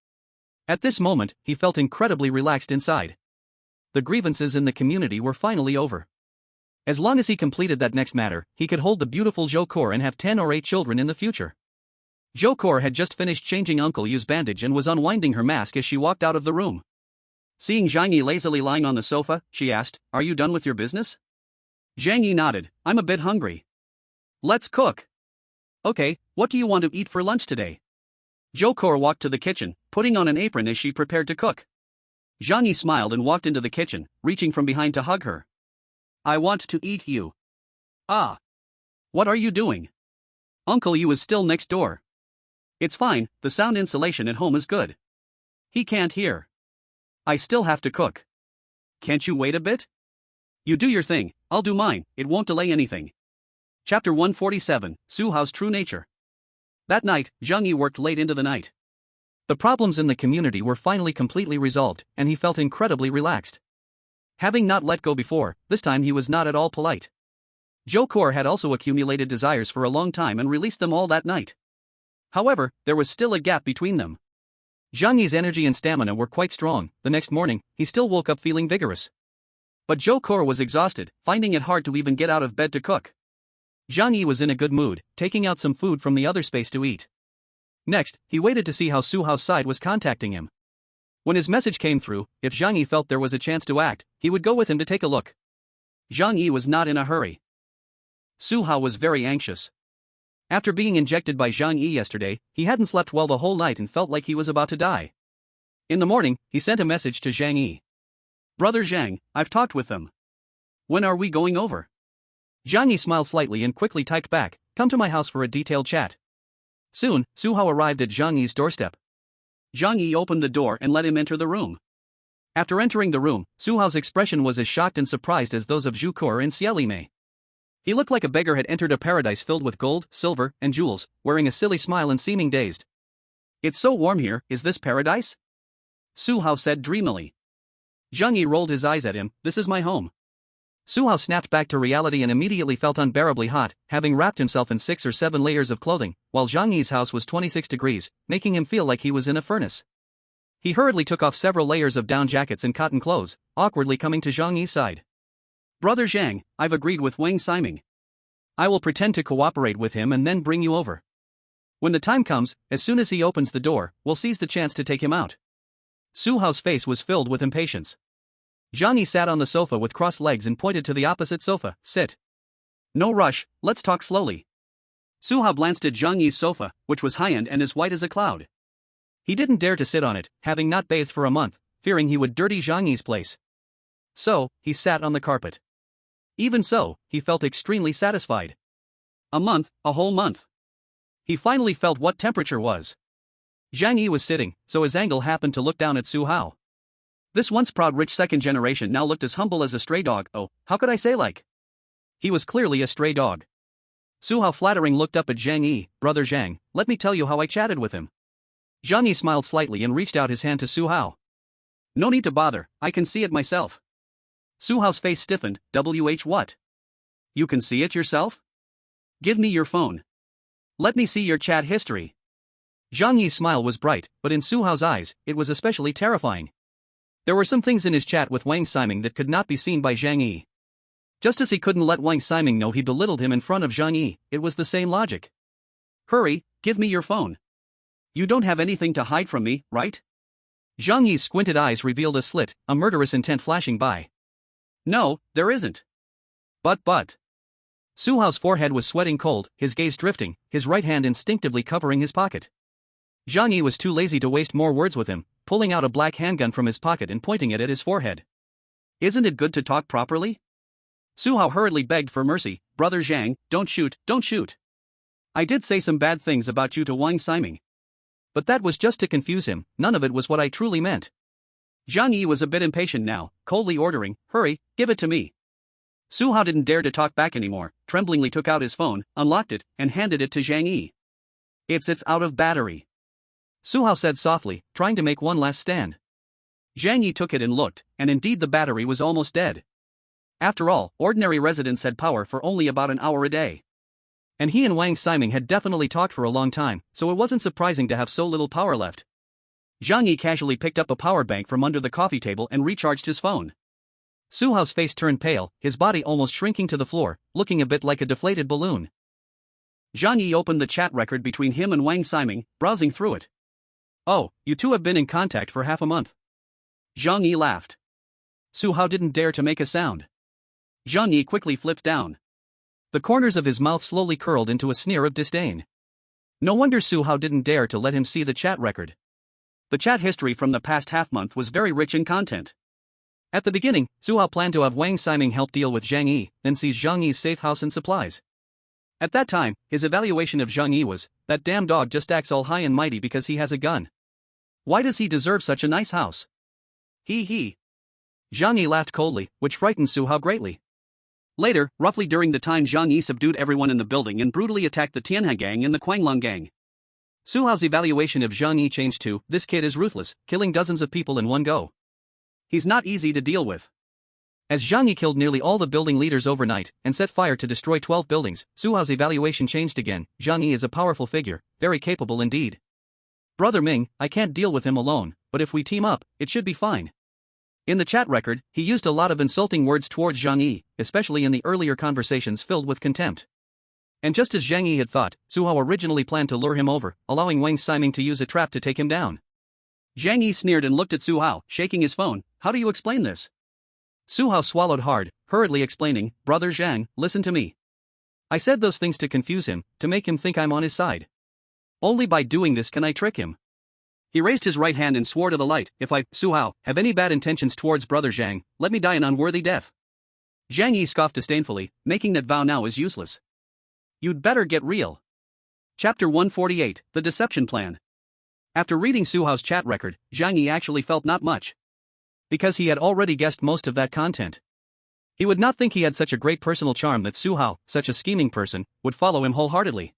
At this moment, he felt incredibly relaxed inside. The grievances in the community were finally over. As long as he completed that next matter, he could hold the beautiful Zhou Kor and have 10 or 8 children in the future. Zhou Kor had just finished changing Uncle Yu's bandage and was unwinding her mask as she walked out of the room. Seeing Zhang Yi lazily lying on the sofa, she asked, are you done with your business? Zhang Yi nodded, I'm a bit hungry. Let's cook. Okay, what do you want to eat for lunch today? Zhou Kor walked to the kitchen, putting on an apron as she prepared to cook. Zhang Yi smiled and walked into the kitchen, reaching from behind to hug her. I want to eat you. Ah. What are you doing? Uncle Yu is still next door. It's fine, the sound insulation at home is good. He can't hear. I still have to cook. Can't you wait a bit? You do your thing, I'll do mine, it won't delay anything. Chapter 147, Su Hao's True Nature. That night, Zhang Yi worked late into the night. The problems in the community were finally completely resolved, and he felt incredibly relaxed. Having not let go before, this time he was not at all polite. Zhou Kor had also accumulated desires for a long time and released them all that night. However, there was still a gap between them. Zhang Yi's energy and stamina were quite strong. The next morning, he still woke up feeling vigorous. But Zhou Kor was exhausted, finding it hard to even get out of bed to cook. Zhang Yi was in a good mood, taking out some food from the other space to eat. Next, he waited to see how Su Hao's side was contacting him. When his message came through, if Zhang Yi felt there was a chance to act, he would go with him to take a look. Zhang Yi was not in a hurry. Su Hao was very anxious. After being injected by Zhang Yi yesterday, he hadn't slept well the whole night and felt like he was about to die. In the morning, he sent a message to Zhang Yi. Brother Zhang, I've talked with them. When are we going over? Zhang Yi smiled slightly and quickly typed back, come to my house for a detailed chat. Soon, Su Hao arrived at Zhang Yi's doorstep. Zhang Yi opened the door and let him enter the room. After entering the room, Su Hao's expression was as shocked and surprised as those of Zhu Kuo and Xieli Mei. He looked like a beggar had entered a paradise filled with gold, silver, and jewels, wearing a silly smile and seeming dazed. It's so warm here, is this paradise? Su Hao said dreamily. Zhang Yi rolled his eyes at him, this is my home. Su Hao snapped back to reality and immediately felt unbearably hot, having wrapped himself in 6 or 7 layers of clothing, while Zhang Yi's house was 26 degrees, making him feel like he was in a furnace. He hurriedly took off several layers of down jackets and cotton clothes, awkwardly coming to Zhang Yi's side. Brother Zhang, I've agreed with Wang Ximing. I will pretend to cooperate with him and then bring you over. When the time comes, as soon as he opens the door, we'll seize the chance to take him out. Su Hao's face was filled with impatience. Zhang Yi sat on the sofa with crossed legs and pointed to the opposite sofa, sit. No rush, let's talk slowly. Su Hao glanced at Zhang Yi's sofa, which was high-end and as white as a cloud. He didn't dare to sit on it, having not bathed for a month, fearing he would dirty Zhang Yi's place. So, he sat on the carpet. Even so, he felt extremely satisfied. A month, a whole month. He finally felt what temperature was. Zhang Yi was sitting, so his angle happened to look down at Su Hao. This once proud rich second generation now looked as humble as a stray dog. Oh, how could I say like? He was clearly a stray dog. Su Hao flattering looked up at Zhang Yi, brother Zhang, let me tell you how I chatted with him. Zhang Yi smiled slightly and reached out his hand to Su Hao. No need to bother, I can see it myself. Su Hao's face stiffened, what? You can see it yourself? Give me your phone. Let me see your chat history. Zhang Yi's smile was bright, but in Su Hao's eyes, it was especially terrifying. There were some things in his chat with Wang Ximing that could not be seen by Zhang Yi. Just as he couldn't let Wang Ximing know he belittled him in front of Zhang Yi, it was the same logic. Hurry, give me your phone. You don't have anything to hide from me, right? Zhang Yi's squinted eyes revealed a slit, a murderous intent flashing by. No, there isn't. But. Su Hao's forehead was sweating cold, his gaze drifting, his right hand instinctively covering his pocket. Zhang Yi was too lazy to waste more words with him, pulling out a black handgun from his pocket and pointing it at his forehead. Isn't it good to talk properly? Su Hao hurriedly begged for mercy, brother Zhang, don't shoot. I did say some bad things about you to Wang Ximing. But that was just to confuse him, none of it was what I truly meant. Zhang Yi was a bit impatient now, coldly ordering, hurry, give it to me. Su Hao didn't dare to talk back anymore, tremblingly took out his phone, unlocked it, and handed it to Zhang Yi. It's out of battery. Su Hao said softly, trying to make one last stand. Zhang Yi took it and looked, and indeed the battery was almost dead. After all, ordinary residents had power for only about an hour a day. And he and Wang Ximing had definitely talked for a long time, so it wasn't surprising to have so little power left. Zhang Yi casually picked up a power bank from under the coffee table and recharged his phone. Su Hao's face turned pale, his body almost shrinking to the floor, looking a bit like a deflated balloon. Zhang Yi opened the chat record between him and Wang Ximing, browsing through it. Oh, you two have been in contact for half a month. Zhang Yi laughed. Su Hao didn't dare to make a sound. Zhang Yi quickly flipped down. The corners of his mouth slowly curled into a sneer of disdain. No wonder Su Hao didn't dare to let him see the chat record. The chat history from the past half-month was very rich in content. At the beginning, Su Hao planned to have Wang Ximing help deal with Zhang Yi, then seize Zhang Yi's safe house and supplies. At that time, his evaluation of Zhang Yi was, that damn dog just acts all high and mighty because he has a gun. Why does he deserve such a nice house? He. Zhang Yi laughed coldly, which frightened Su Hao greatly. Later, roughly during the time Zhang Yi subdued everyone in the building and brutally attacked the Tianhan gang and the Quanglong gang. Su Hao's evaluation of Zhang Yi changed to, this kid is ruthless, killing dozens of people in one go. He's not easy to deal with. As Zhang Yi killed nearly all the building leaders overnight and set fire to destroy 12 buildings, Su Hao's evaluation changed again. Zhang Yi is a powerful figure, very capable indeed. Brother Ming, I can't deal with him alone, but if we team up, it should be fine. In the chat record, he used a lot of insulting words towards Zhang Yi, especially in the earlier conversations filled with contempt. And just as Zhang Yi had thought, Su Hao originally planned to lure him over, allowing Wang Ximing to use a trap to take him down. Zhang Yi sneered and looked at Su Hao, shaking his phone. How do you explain this? Su Hao swallowed hard, hurriedly explaining, brother Zhang, listen to me. I said those things to confuse him, to make him think I'm on his side. Only by doing this can I trick him. He raised his right hand and swore to the light, "If I, Su Hao, have any bad intentions towards brother Zhang, let me die an unworthy death." Zhang Yi scoffed disdainfully, making that vow now is useless. "You'd better get real." Chapter 148, The Deception Plan. After reading Su Hao's chat record, Zhang Yi actually felt not much. Because he had already guessed most of that content. He would not think he had such a great personal charm that Su Hao, such a scheming person, would follow him wholeheartedly.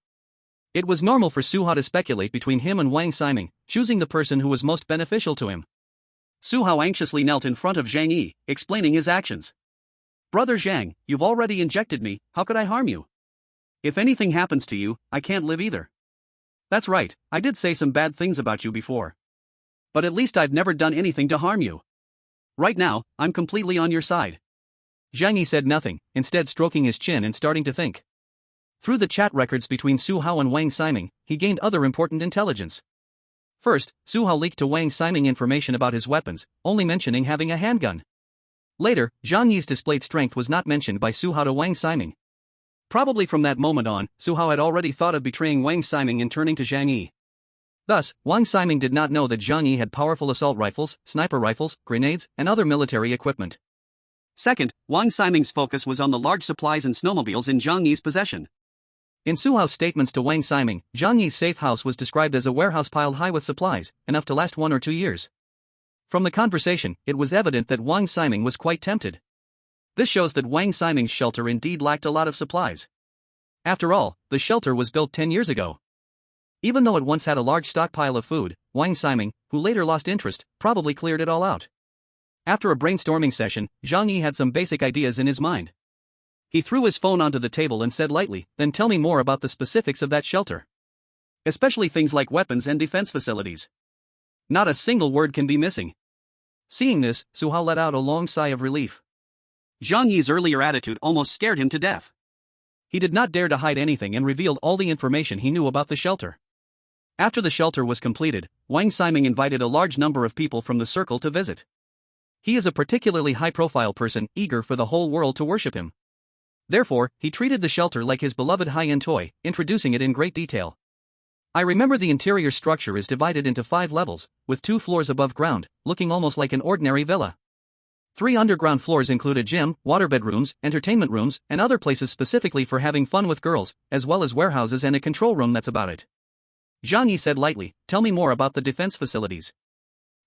It was normal for Su Hao to speculate between him and Wang Ximing, choosing the person who was most beneficial to him. Su Hao anxiously knelt in front of Zhang Yi, explaining his actions. "Brother Zhang, you've already injected me, how could I harm you? If anything happens to you, I can't live either. That's right, I did say some bad things about you before. But at least I've never done anything to harm you. Right now, I'm completely on your side." Zhang Yi said nothing, instead stroking his chin and starting to think. Through the chat records between Su Hao and Wang Ximing, he gained other important intelligence. First, Su Hao leaked to Wang Ximing information about his weapons, only mentioning having a handgun. Later, Zhang Yi's displayed strength was not mentioned by Su Hao to Wang Ximing. Probably from that moment on, Su Hao had already thought of betraying Wang Ximing and turning to Zhang Yi. Thus, Wang Ximing did not know that Zhang Yi had powerful assault rifles, sniper rifles, grenades, and other military equipment. Second, Wang Ximing's focus was on the large supplies and snowmobiles in Zhang Yi's possession. In Su Hao's statements to Wang Ximing, Zhang Yi's safe house was described as a warehouse piled high with supplies, enough to last 1 or 2 years. From the conversation, it was evident that Wang Ximing was quite tempted. This shows that Wang Ximing's shelter indeed lacked a lot of supplies. After all, the shelter was built 10 years ago. Even though it once had a large stockpile of food, Wang Ximing, who later lost interest, probably cleared it all out. After a brainstorming session, Zhang Yi had some basic ideas in his mind. He threw his phone onto the table and said lightly, "Then tell me more about the specifics of that shelter. Especially things like weapons and defense facilities. Not a single word can be missing." Seeing this, Su Hao let out a long sigh of relief. Zhang Yi's earlier attitude almost scared him to death. He did not dare to hide anything and revealed all the information he knew about the shelter. After the shelter was completed, Wang Ximing invited a large number of people from the circle to visit. He is a particularly high-profile person, eager for the whole world to worship him. Therefore, he treated the shelter like his beloved high-end toy, introducing it in great detail. "I remember the interior structure is divided into 5 levels, with 2 floors above ground, looking almost like an ordinary villa. 3 underground floors include a gym, waterbed rooms, entertainment rooms, and other places specifically for having fun with girls, as well as warehouses and a control room that's about it." Zhang Yi said lightly, "Tell me more about the defense facilities."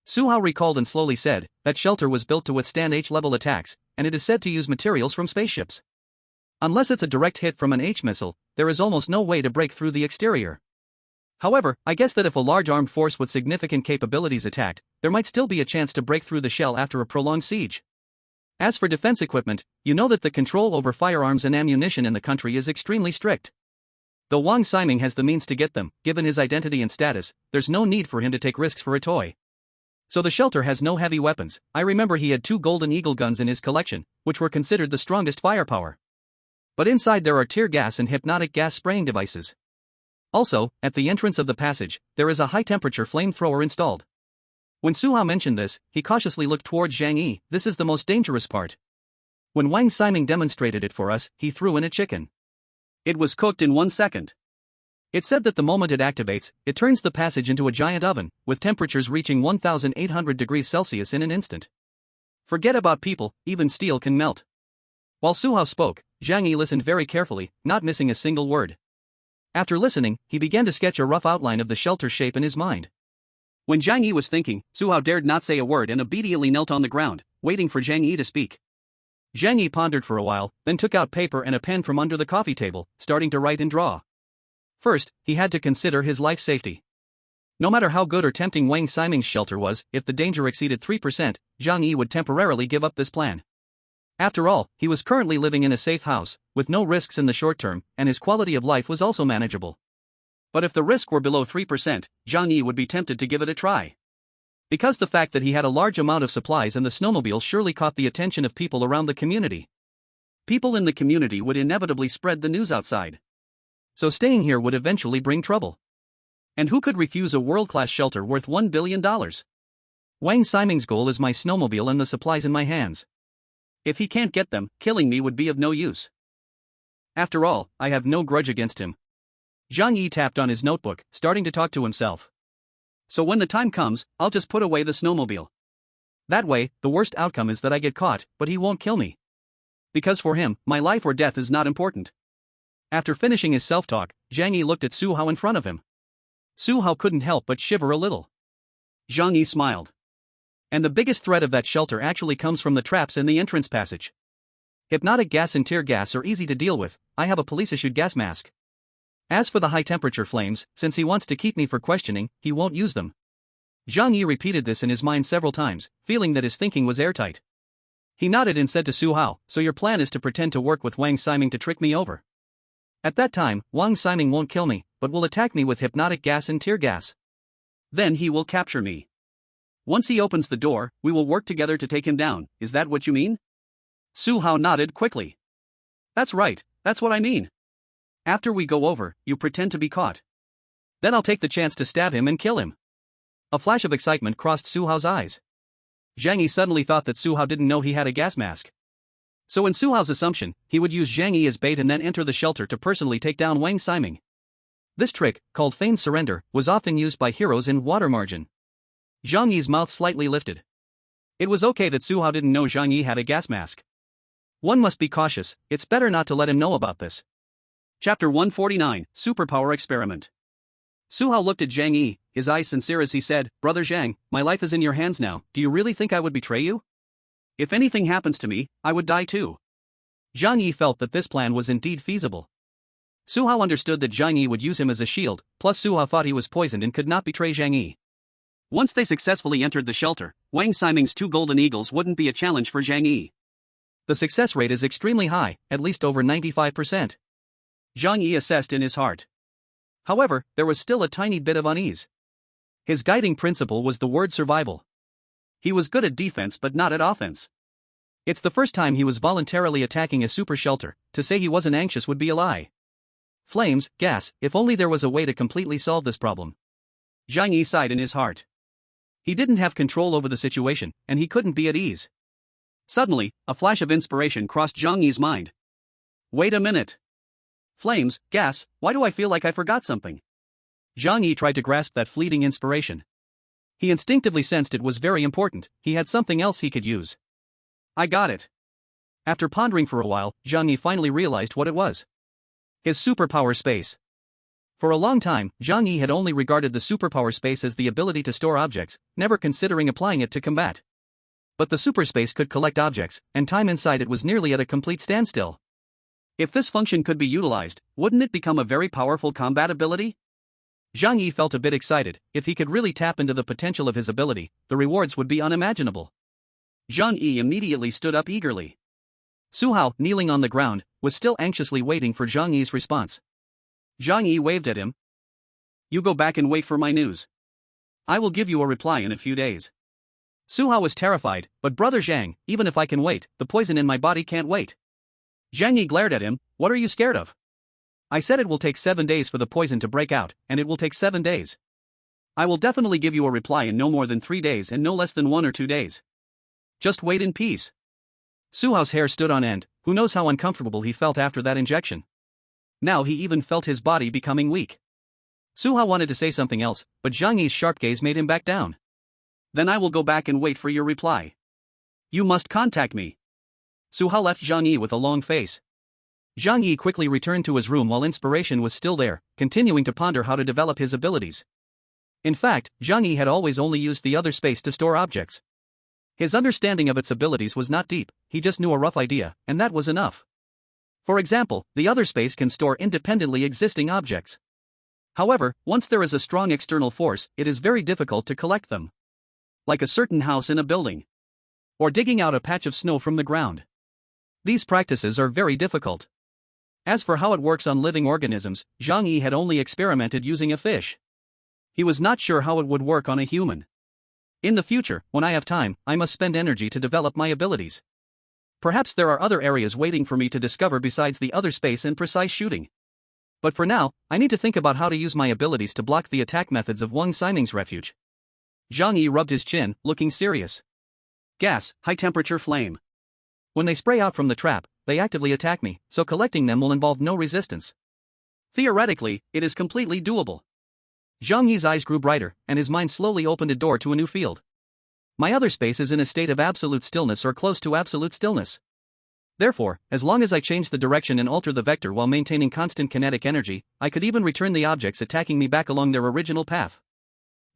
Su Hao recalled and slowly said, "That shelter was built to withstand H-level attacks, and it is said to use materials from spaceships. Unless it's a direct hit from an H-missile, there is almost no way to break through the exterior. However, I guess that if a large armed force with significant capabilities attacked, there might still be a chance to break through the shell after a prolonged siege. As for defense equipment, you know that the control over firearms and ammunition in the country is extremely strict. Though Wang Ximing has the means to get them, given his identity and status, there's no need for him to take risks for a toy. So the shelter has no heavy weapons. I remember he had 2 Golden Eagle guns in his collection, which were considered the strongest firepower. But inside there are tear gas and hypnotic gas spraying devices. Also, at the entrance of the passage, there is a high-temperature flamethrower installed." When Su Hao mentioned this, he cautiously looked towards Zhang Yi. "This is the most dangerous part. When Wang Ximing demonstrated it for us, he threw in a chicken. It was cooked in 1 second. It said that the moment it activates, it turns the passage into a giant oven, with temperatures reaching 1,800 degrees Celsius in an instant. Forget about people, even steel can melt." While Su Hao spoke, Zhang Yi listened very carefully, not missing a single word. After listening, he began to sketch a rough outline of the shelter's shape in his mind. When Zhang Yi was thinking, Su Hao dared not say a word and obediently knelt on the ground, waiting for Zhang Yi to speak. Zhang Yi pondered for a while, then took out paper and a pen from under the coffee table, starting to write and draw. First, he had to consider his life safety. No matter how good or tempting Wang Ximing's shelter was, if the danger exceeded 3%, Zhang Yi would temporarily give up this plan. After all, he was currently living in a safe house, with no risks in the short term, and his quality of life was also manageable. But if the risk were below 3%, Zhang Yi would be tempted to give it a try. Because the fact that he had a large amount of supplies and the snowmobile surely caught the attention of people around the community. People in the community would inevitably spread the news outside. So staying here would eventually bring trouble. And who could refuse a world-class shelter worth $1 billion? Wang Ximing's goal is my snowmobile and the supplies in my hands. If he can't get them, killing me would be of no use. After all, I have no grudge against him. Zhang Yi tapped on his notebook, starting to talk to himself. So when the time comes, I'll just put away the snowmobile. That way, the worst outcome is that I get caught, but he won't kill me. Because for him, my life or death is not important. After finishing his self-talk, Zhang Yi looked at Su Hao in front of him. Su Hao couldn't help but shiver a little. Zhang Yi smiled. And the biggest threat of that shelter actually comes from the traps in the entrance passage. Hypnotic gas and tear gas are easy to deal with. I have a police-issued gas mask. As for the high-temperature flames, since he wants to keep me for questioning, he won't use them. Zhang Yi repeated this in his mind several times, feeling that his thinking was airtight. He nodded and said to Su Hao, so your plan is to pretend to work with Wang Ximing to trick me over. At that time, Wang Ximing won't kill me, but will attack me with hypnotic gas and tear gas. Then he will capture me. Once he opens the door, we will work together to take him down. Is that what you mean? Su Hao nodded quickly. That's right, that's what I mean. After we go over, you pretend to be caught. Then I'll take the chance to stab him and kill him. A flash of excitement crossed Su Hao's eyes. Zhang Yi suddenly thought that Su Hao didn't know he had a gas mask. So in Su Hao's assumption, he would use Zhang Yi as bait and then enter the shelter to personally take down Wang Ximing. This trick, called feigned surrender, was often used by heroes in water margin. Zhang Yi's mouth slightly lifted. It was okay that Su Hao didn't know Zhang Yi had a gas mask. One must be cautious, it's better not to let him know about this. Chapter 149, Superpower Experiment. Su Hao looked at Zhang Yi, his eyes sincere as he said, Brother Zhang, my life is in your hands now, do you really think I would betray you? If anything happens to me, I would die too. Zhang Yi felt that this plan was indeed feasible. Su Hao understood that Zhang Yi would use him as a shield, plus Su Hao thought he was poisoned and could not betray Zhang Yi. Once they successfully entered the shelter, Wang Ximing's 2 golden eagles wouldn't be a challenge for Zhang Yi. The success rate is extremely high, at least over 95%. Zhang Yi assessed in his heart. However, there was still a tiny bit of unease. His guiding principle was the word survival. He was good at defense but not at offense. It's the first time he was voluntarily attacking a super shelter. To say he wasn't anxious would be a lie. Flames, gas, if only there was a way to completely solve this problem. Zhang Yi sighed in his heart. He didn't have control over the situation, and he couldn't be at ease. Suddenly, a flash of inspiration crossed Zhang Yi's mind. Wait a minute. Flames, gas, why do I feel like I forgot something? Zhang Yi tried to grasp that fleeting inspiration. He instinctively sensed it was very important, he had something else he could use. I got it. After pondering for a while, Zhang Yi finally realized what it was. His superpower space. For a long time, Zhang Yi had only regarded the superpower space as the ability to store objects, never considering applying it to combat. But the superspace could collect objects, and time inside it was nearly at a complete standstill. If this function could be utilized, wouldn't it become a very powerful combat ability? Zhang Yi felt a bit excited. If he could really tap into the potential of his ability, the rewards would be unimaginable. Zhang Yi immediately stood up eagerly. Su Hao, kneeling on the ground, was still anxiously waiting for Zhang Yi's response. Zhang Yi waved at him. You go back and wait for my news. I will give you a reply in a few days. Su Hao was terrified, but Brother Zhang, even if I can wait, the poison in my body can't wait. Zhang Yi glared at him, what are you scared of? I said it will take 7 days for the poison to break out, and it will take 7 days. I will definitely give you a reply in no more than 3 days and no less than 1 or 2 days. Just wait in peace. Su Hao's hair stood on end, who knows how uncomfortable he felt after that injection. Now he even felt his body becoming weak. Su Hao wanted to say something else, but Zhang Yi's sharp gaze made him back down. Then I will go back and wait for your reply. You must contact me. Su Hao left Zhang Yi with a long face. Zhang Yi quickly returned to his room while inspiration was still there, continuing to ponder how to develop his abilities. In fact, Zhang Yi had always only used the other space to store objects. His understanding of its abilities was not deep, he just knew a rough idea, and that was enough. For example, the other space can store independently existing objects. However, once there is a strong external force, it is very difficult to collect them. Like a certain house in a building. Or digging out a patch of snow from the ground. These practices are very difficult. As for how it works on living organisms, Zhang Yi had only experimented using a fish. He was not sure how it would work on a human. In the future, when I have time, I must spend energy to develop my abilities. Perhaps there are other areas waiting for me to discover besides the other space and precise shooting. But for now, I need to think about how to use my abilities to block the attack methods of Wang Ximing's refuge. Zhang Yi rubbed his chin, looking serious. Gas, high-temperature flame. When they spray out from the trap, they actively attack me, so collecting them will involve no resistance. Theoretically, it is completely doable. Zhang Yi's eyes grew brighter, and his mind slowly opened a door to a new field. My other space is in a state of absolute stillness or close to absolute stillness. Therefore, as long as I change the direction and alter the vector while maintaining constant kinetic energy, I could even return the objects attacking me back along their original path.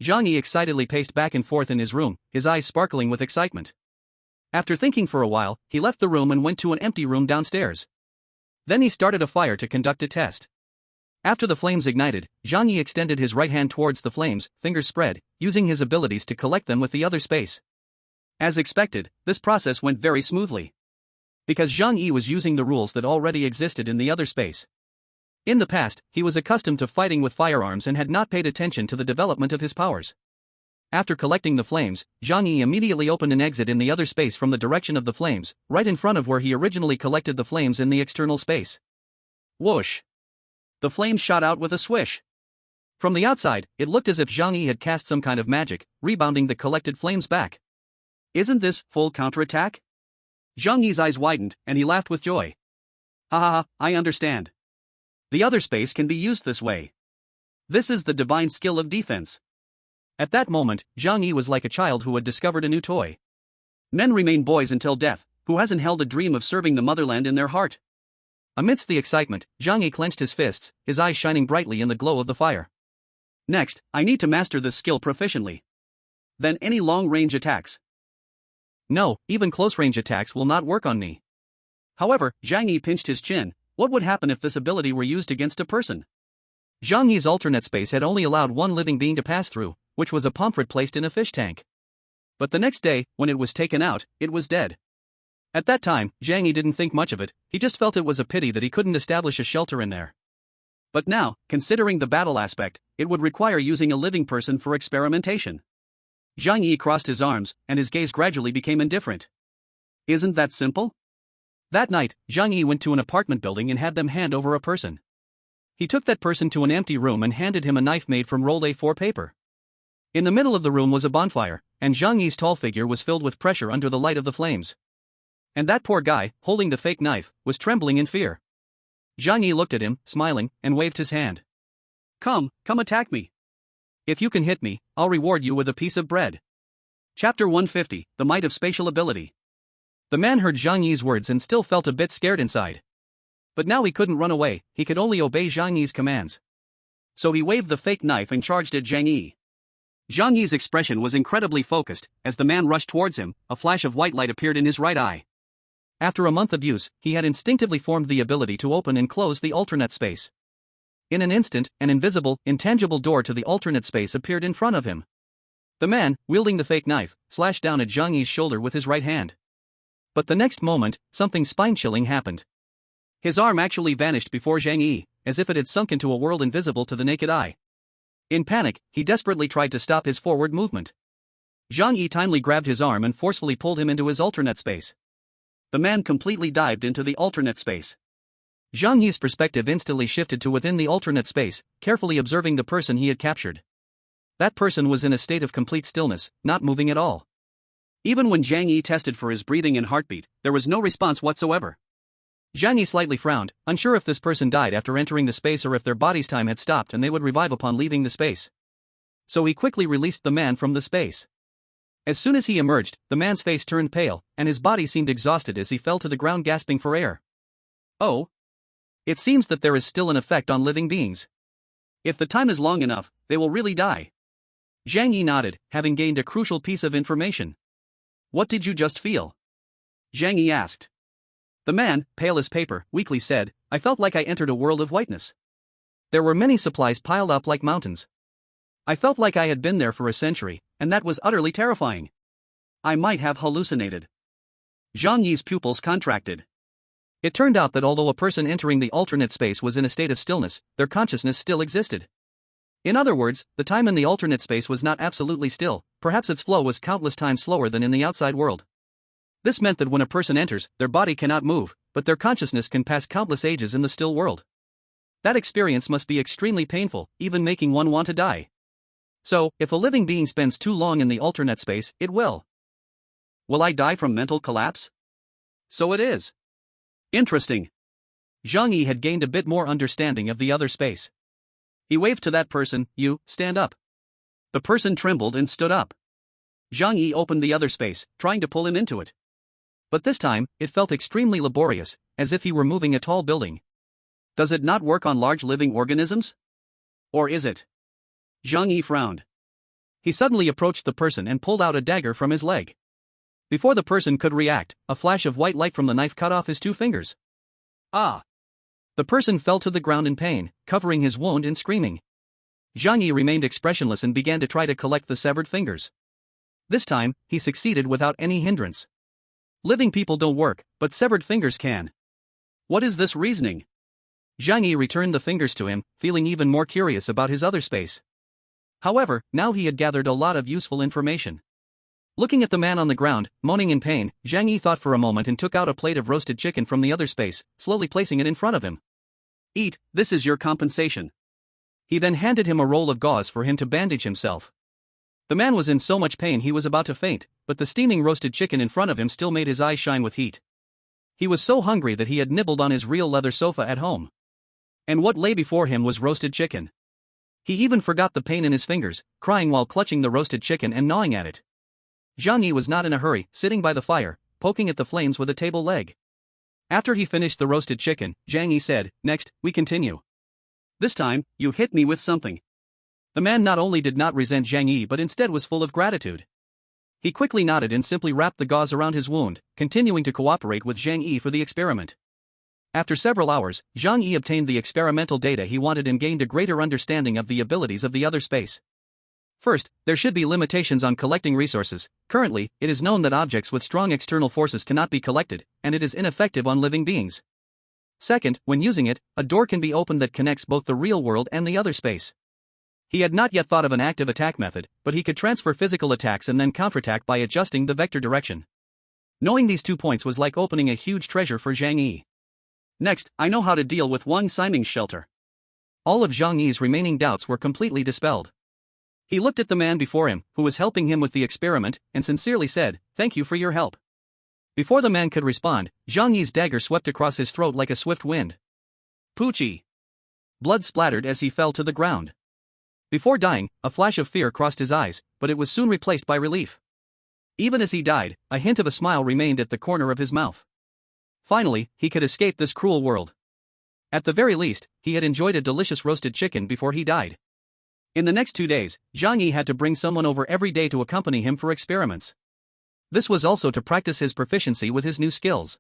Zhang Yi excitedly paced back and forth in his room, his eyes sparkling with excitement. After thinking for a while, he left the room and went to an empty room downstairs. Then he started a fire to conduct a test. After the flames ignited, Zhang Yi extended his right hand towards the flames, fingers spread, using his abilities to collect them with the other space. As expected, this process went very smoothly. Because Zhang Yi was using the rules that already existed in the other space. In the past, he was accustomed to fighting with firearms and had not paid attention to the development of his powers. After collecting the flames, Zhang Yi immediately opened an exit in the other space from the direction of the flames, right in front of where he originally collected the flames in the external space. Whoosh! The flames shot out with a swish. From the outside, it looked as if Zhang Yi had cast some kind of magic, rebounding the collected flames back. Isn't this full counterattack? Zhang Yi's eyes widened, and he laughed with joy. Ha ha ha, I understand. The other space can be used this way. This is the divine skill of defense. At that moment, Zhang Yi was like a child who had discovered a new toy. Men remain boys until death. Who hasn't held a dream of serving the motherland in their heart? Amidst the excitement, Zhang Yi clenched his fists, his eyes shining brightly in the glow of the fire. Next, I need to master this skill proficiently. Then any long-range attacks. No, even close-range attacks will not work on me. However, Zhang Yi pinched his chin. What would happen if this ability were used against a person? Zhang Yi's alternate space had only allowed one living being to pass through, which was a pomfret placed in a fish tank. But the next day, when it was taken out, it was dead. At that time, Zhang Yi didn't think much of it, he just felt it was a pity that he couldn't establish a shelter in there. But now, considering the battle aspect, it would require using a living person for experimentation. Zhang Yi crossed his arms, and his gaze gradually became indifferent. Isn't that simple? That night, Zhang Yi went to an apartment building and had them hand over a person. He took that person to an empty room and handed him a knife made from rolled A4 paper. In the middle of the room was a bonfire, and Zhang Yi's tall figure was filled with pressure under the light of the flames. And that poor guy, holding the fake knife, was trembling in fear. Zhang Yi looked at him, smiling, and waved his hand. Come attack me. If you can hit me, I'll reward you with a piece of bread. Chapter 150, The Might of Spatial Ability. The man heard Zhang Yi's words and still felt a bit scared inside. But now he couldn't run away, he could only obey Zhang Yi's commands. So he waved the fake knife and charged at Zhang Yi. Zhang Yi's expression was incredibly focused. As the man rushed towards him, a flash of white light appeared in his right eye. After a month of use, he had instinctively formed the ability to open and close the alternate space. In an instant, an invisible, intangible door to the alternate space appeared in front of him. The man, wielding the fake knife, slashed down at Zhang Yi's shoulder with his right hand. But the next moment, something spine-chilling happened. His arm actually vanished before Zhang Yi, as if it had sunk into a world invisible to the naked eye. In panic, he desperately tried to stop his forward movement. Zhang Yi timely grabbed his arm and forcefully pulled him into his alternate space. The man completely dived into the alternate space. Zhang Yi's perspective instantly shifted to within the alternate space, carefully observing the person he had captured. That person was in a state of complete stillness, not moving at all. Even when Zhang Yi tested for his breathing and heartbeat, there was no response whatsoever. Zhang Yi slightly frowned, unsure if this person died after entering the space or if their body's time had stopped and they would revive upon leaving the space. So he quickly released the man from the space. As soon as he emerged, the man's face turned pale, and his body seemed exhausted as he fell to the ground gasping for air. Oh. It seems that there is still an effect on living beings. If the time is long enough, they will really die. Zhang Yi nodded, having gained a crucial piece of information. What did you just feel? Zhang Yi asked. The man, pale as paper, weakly said, I felt like I entered a world of whiteness. There were many supplies piled up like mountains. I felt like I had been there for a century, and that was utterly terrifying. I might have hallucinated. Zhang Yi's pupils contracted. It turned out that although a person entering the alternate space was in a state of stillness, their consciousness still existed. In other words, the time in the alternate space was not absolutely still, perhaps its flow was countless times slower than in the outside world. This meant that when a person enters, their body cannot move, but their consciousness can pass countless ages in the still world. That experience must be extremely painful, even making one want to die. So, if a living being spends too long in the alternate space, it will. Will I die from mental collapse? So it is. Interesting. Zhang Yi had gained a bit more understanding of the other space. He waved to that person, "You, stand up." The person trembled and stood up. Zhang Yi opened the other space, trying to pull him into it. But this time, it felt extremely laborious, as if he were moving a tall building. Does it not work on large living organisms? Or is it? Zhang Yi frowned. He suddenly approached the person and pulled out a dagger from his leg. Before the person could react, a flash of white light from the knife cut off his 2 fingers. Ah! The person fell to the ground in pain, covering his wound and screaming. Zhang Yi remained expressionless and began to try to collect the severed fingers. This time, he succeeded without any hindrance. Living people don't work, but severed fingers can. What is this reasoning? Zhang Yi returned the fingers to him, feeling even more curious about his other space. However, now he had gathered a lot of useful information. Looking at the man on the ground, moaning in pain, Zhang Yi thought for a moment and took out a plate of roasted chicken from the other space, slowly placing it in front of him. "Eat, this is your compensation." He then handed him a roll of gauze for him to bandage himself. The man was in so much pain he was about to faint, but the steaming roasted chicken in front of him still made his eyes shine with heat. He was so hungry that he had nibbled on his real leather sofa at home. And what lay before him was roasted chicken. He even forgot the pain in his fingers, crying while clutching the roasted chicken and gnawing at it. Zhang Yi was not in a hurry, sitting by the fire, poking at the flames with a table leg. After he finished the roasted chicken, Zhang Yi said, "Next, we continue. This time, you hit me with something." The man not only did not resent Zhang Yi but instead was full of gratitude. He quickly nodded and simply wrapped the gauze around his wound, continuing to cooperate with Zhang Yi for the experiment. After several hours, Zhang Yi obtained the experimental data he wanted and gained a greater understanding of the abilities of the other space. First, there should be limitations on collecting resources. Currently, it is known that objects with strong external forces cannot be collected, and it is ineffective on living beings. Second, when using it, a door can be opened that connects both the real world and the other space. He had not yet thought of an active attack method, but he could transfer physical attacks and then counterattack by adjusting the vector direction. Knowing these 2 points was like opening a huge treasure for Zhang Yi. Next, I know how to deal with Wang Ximing's shelter. All of Zhang Yi's remaining doubts were completely dispelled. He looked at the man before him, who was helping him with the experiment, and sincerely said, "Thank you for your help." Before the man could respond, Zhang Yi's dagger swept across his throat like a swift wind. Poochie! Blood splattered as he fell to the ground. Before dying, a flash of fear crossed his eyes, but it was soon replaced by relief. Even as he died, a hint of a smile remained at the corner of his mouth. Finally, he could escape this cruel world. At the very least, he had enjoyed a delicious roasted chicken before he died. In the next 2 days, Zhang Yi had to bring someone over every day to accompany him for experiments. This was also to practice his proficiency with his new skills.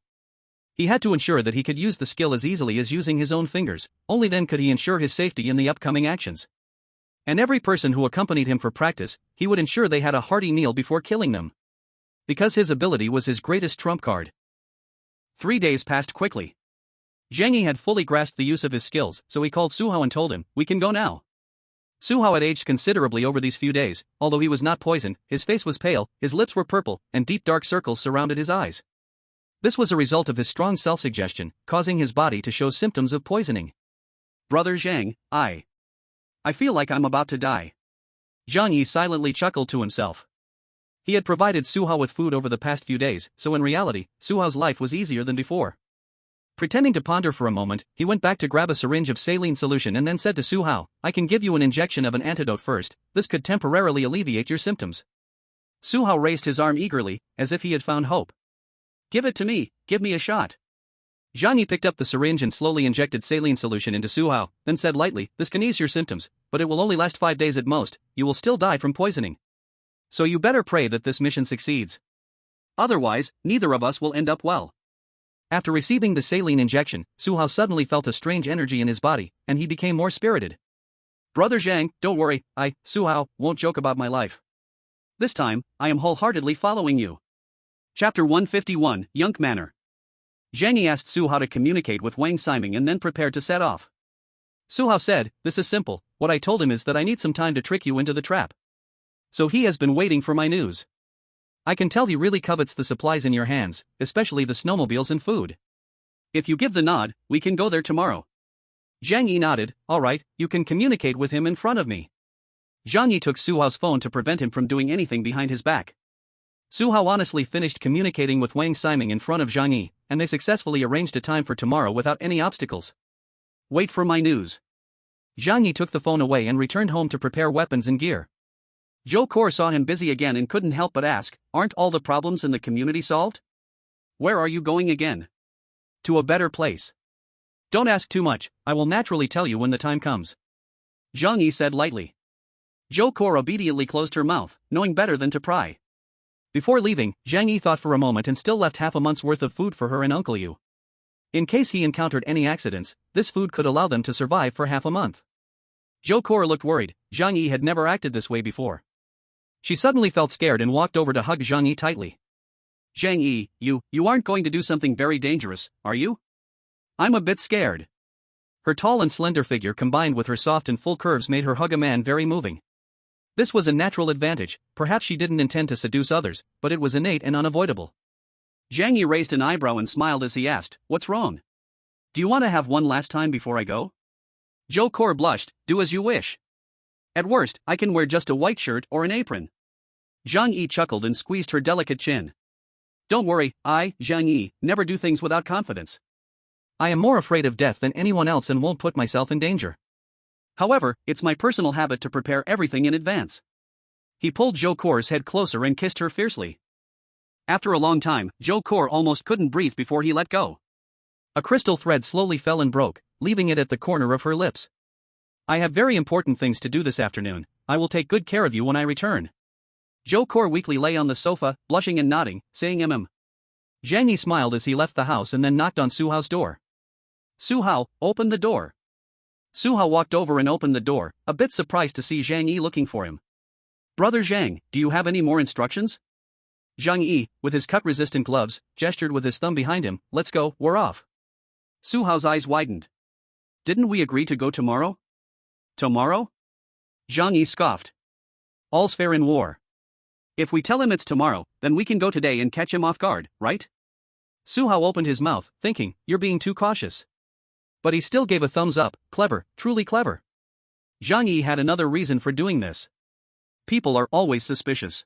He had to ensure that he could use the skill as easily as using his own fingers, only then could he ensure his safety in the upcoming actions. And every person who accompanied him for practice, he would ensure they had a hearty meal before killing them. Because his ability was his greatest trump card. 3 days passed quickly. Zhang Yi had fully grasped the use of his skills, so he called Su Hao and told him, "We can go now." Su Hao had aged considerably over these few days. Although he was not poisoned, his face was pale, his lips were purple, and deep dark circles surrounded his eyes. This was a result of his strong self-suggestion, causing his body to show symptoms of poisoning. "Brother Zhang, I feel like I'm about to die." Zhang Yi silently chuckled to himself. He had provided Su Hao with food over the past few days, so in reality, Su Hao's life was easier than before. Pretending to ponder for a moment, he went back to grab a syringe of saline solution and then said to Su Hao, "I can give you an injection of an antidote first. This could temporarily alleviate your symptoms." Su Hao raised his arm eagerly, as if he had found hope. "Give it to me, give me a shot." Zhang Yi picked up the syringe and slowly injected saline solution into Su Hao, then said lightly, "This can ease your symptoms, but it will only last 5 days at most. You will still die from poisoning. So you better pray that this mission succeeds. Otherwise, neither of us will end up well." After receiving the saline injection, Su Hao suddenly felt a strange energy in his body, and he became more spirited. "Brother Zhang, don't worry, Su Hao, won't joke about my life. This time, I am wholeheartedly following you." Chapter 151, Yunk Manor. Zhang Yi asked Su Hao to communicate with Wang Ximing and then prepared to set off. Su Hao said, "This is simple. What I told him is that I need some time to trick you into the trap. So he has been waiting for my news. I can tell he really covets the supplies in your hands, especially the snowmobiles and food. If you give the nod, we can go there tomorrow." Zhang Yi nodded, "All right, you can communicate with him in front of me." Zhang Yi took Su Hao's phone to prevent him from doing anything behind his back. Su Hao honestly finished communicating with Wang Ximing in front of Zhang Yi, and they successfully arranged a time for tomorrow without any obstacles. "Wait for my news." Zhang Yi took the phone away and returned home to prepare weapons and gear. Zhou Kor saw him busy again and couldn't help but ask, aren't all the problems in the community solved? Where are you going again? To a better place. Don't ask too much, I will naturally tell you when the time comes. Zhang Yi said lightly. Zhou Kor obediently closed her mouth, knowing better than to pry. Before leaving, Zhang Yi thought for a moment and still left half a month's worth of food for her and Uncle Yu. In case he encountered any accidents, this food could allow them to survive for half a month. Zhou Kor looked worried. Zhang Yi had never acted this way before. She suddenly felt scared and walked over to hug Zhang Yi tightly. Zhang Yi, you aren't going to do something very dangerous, are you? I'm a bit scared. Her tall and slender figure combined with her soft and full curves made her hug a man very moving. This was a natural advantage, perhaps she didn't intend to seduce others, but it was innate and unavoidable. Zhang Yi raised an eyebrow and smiled as he asked, what's wrong? Do you want to have one last time before I go? Zhou Kor blushed, do as you wish. At worst, I can wear just a white shirt or an apron. Zhang Yi chuckled and squeezed her delicate chin. Don't worry, I, Zhang Yi, never do things without confidence. I am more afraid of death than anyone else and won't put myself in danger. However, it's my personal habit to prepare everything in advance. He pulled Zhou Kor's head closer and kissed her fiercely. After a long time, Zhou Kor almost couldn't breathe before he let go. A crystal thread slowly fell and broke, leaving it at the corner of her lips. I have very important things to do this afternoon, I will take good care of you when I return. Zhou Kor weakly lay on the sofa, blushing and nodding, saying Zhang Yi smiled as he left the house and then knocked on Su Hao's door. Su Hao, open the door. Su Hao walked over and opened the door, a bit surprised to see Zhang Yi looking for him. Brother Zhang, do you have any more instructions? Zhang Yi, with his cut-resistant gloves, gestured with his thumb behind him, let's go, we're off. Su Hao's eyes widened. Didn't we agree to go tomorrow? Tomorrow? Zhang Yi scoffed. All's fair in war. If we tell him it's tomorrow, then we can go today and catch him off guard, right? Su Hao opened his mouth, thinking, you're being too cautious. But he still gave a thumbs up, clever, truly clever. Zhang Yi had another reason for doing this. People are always suspicious.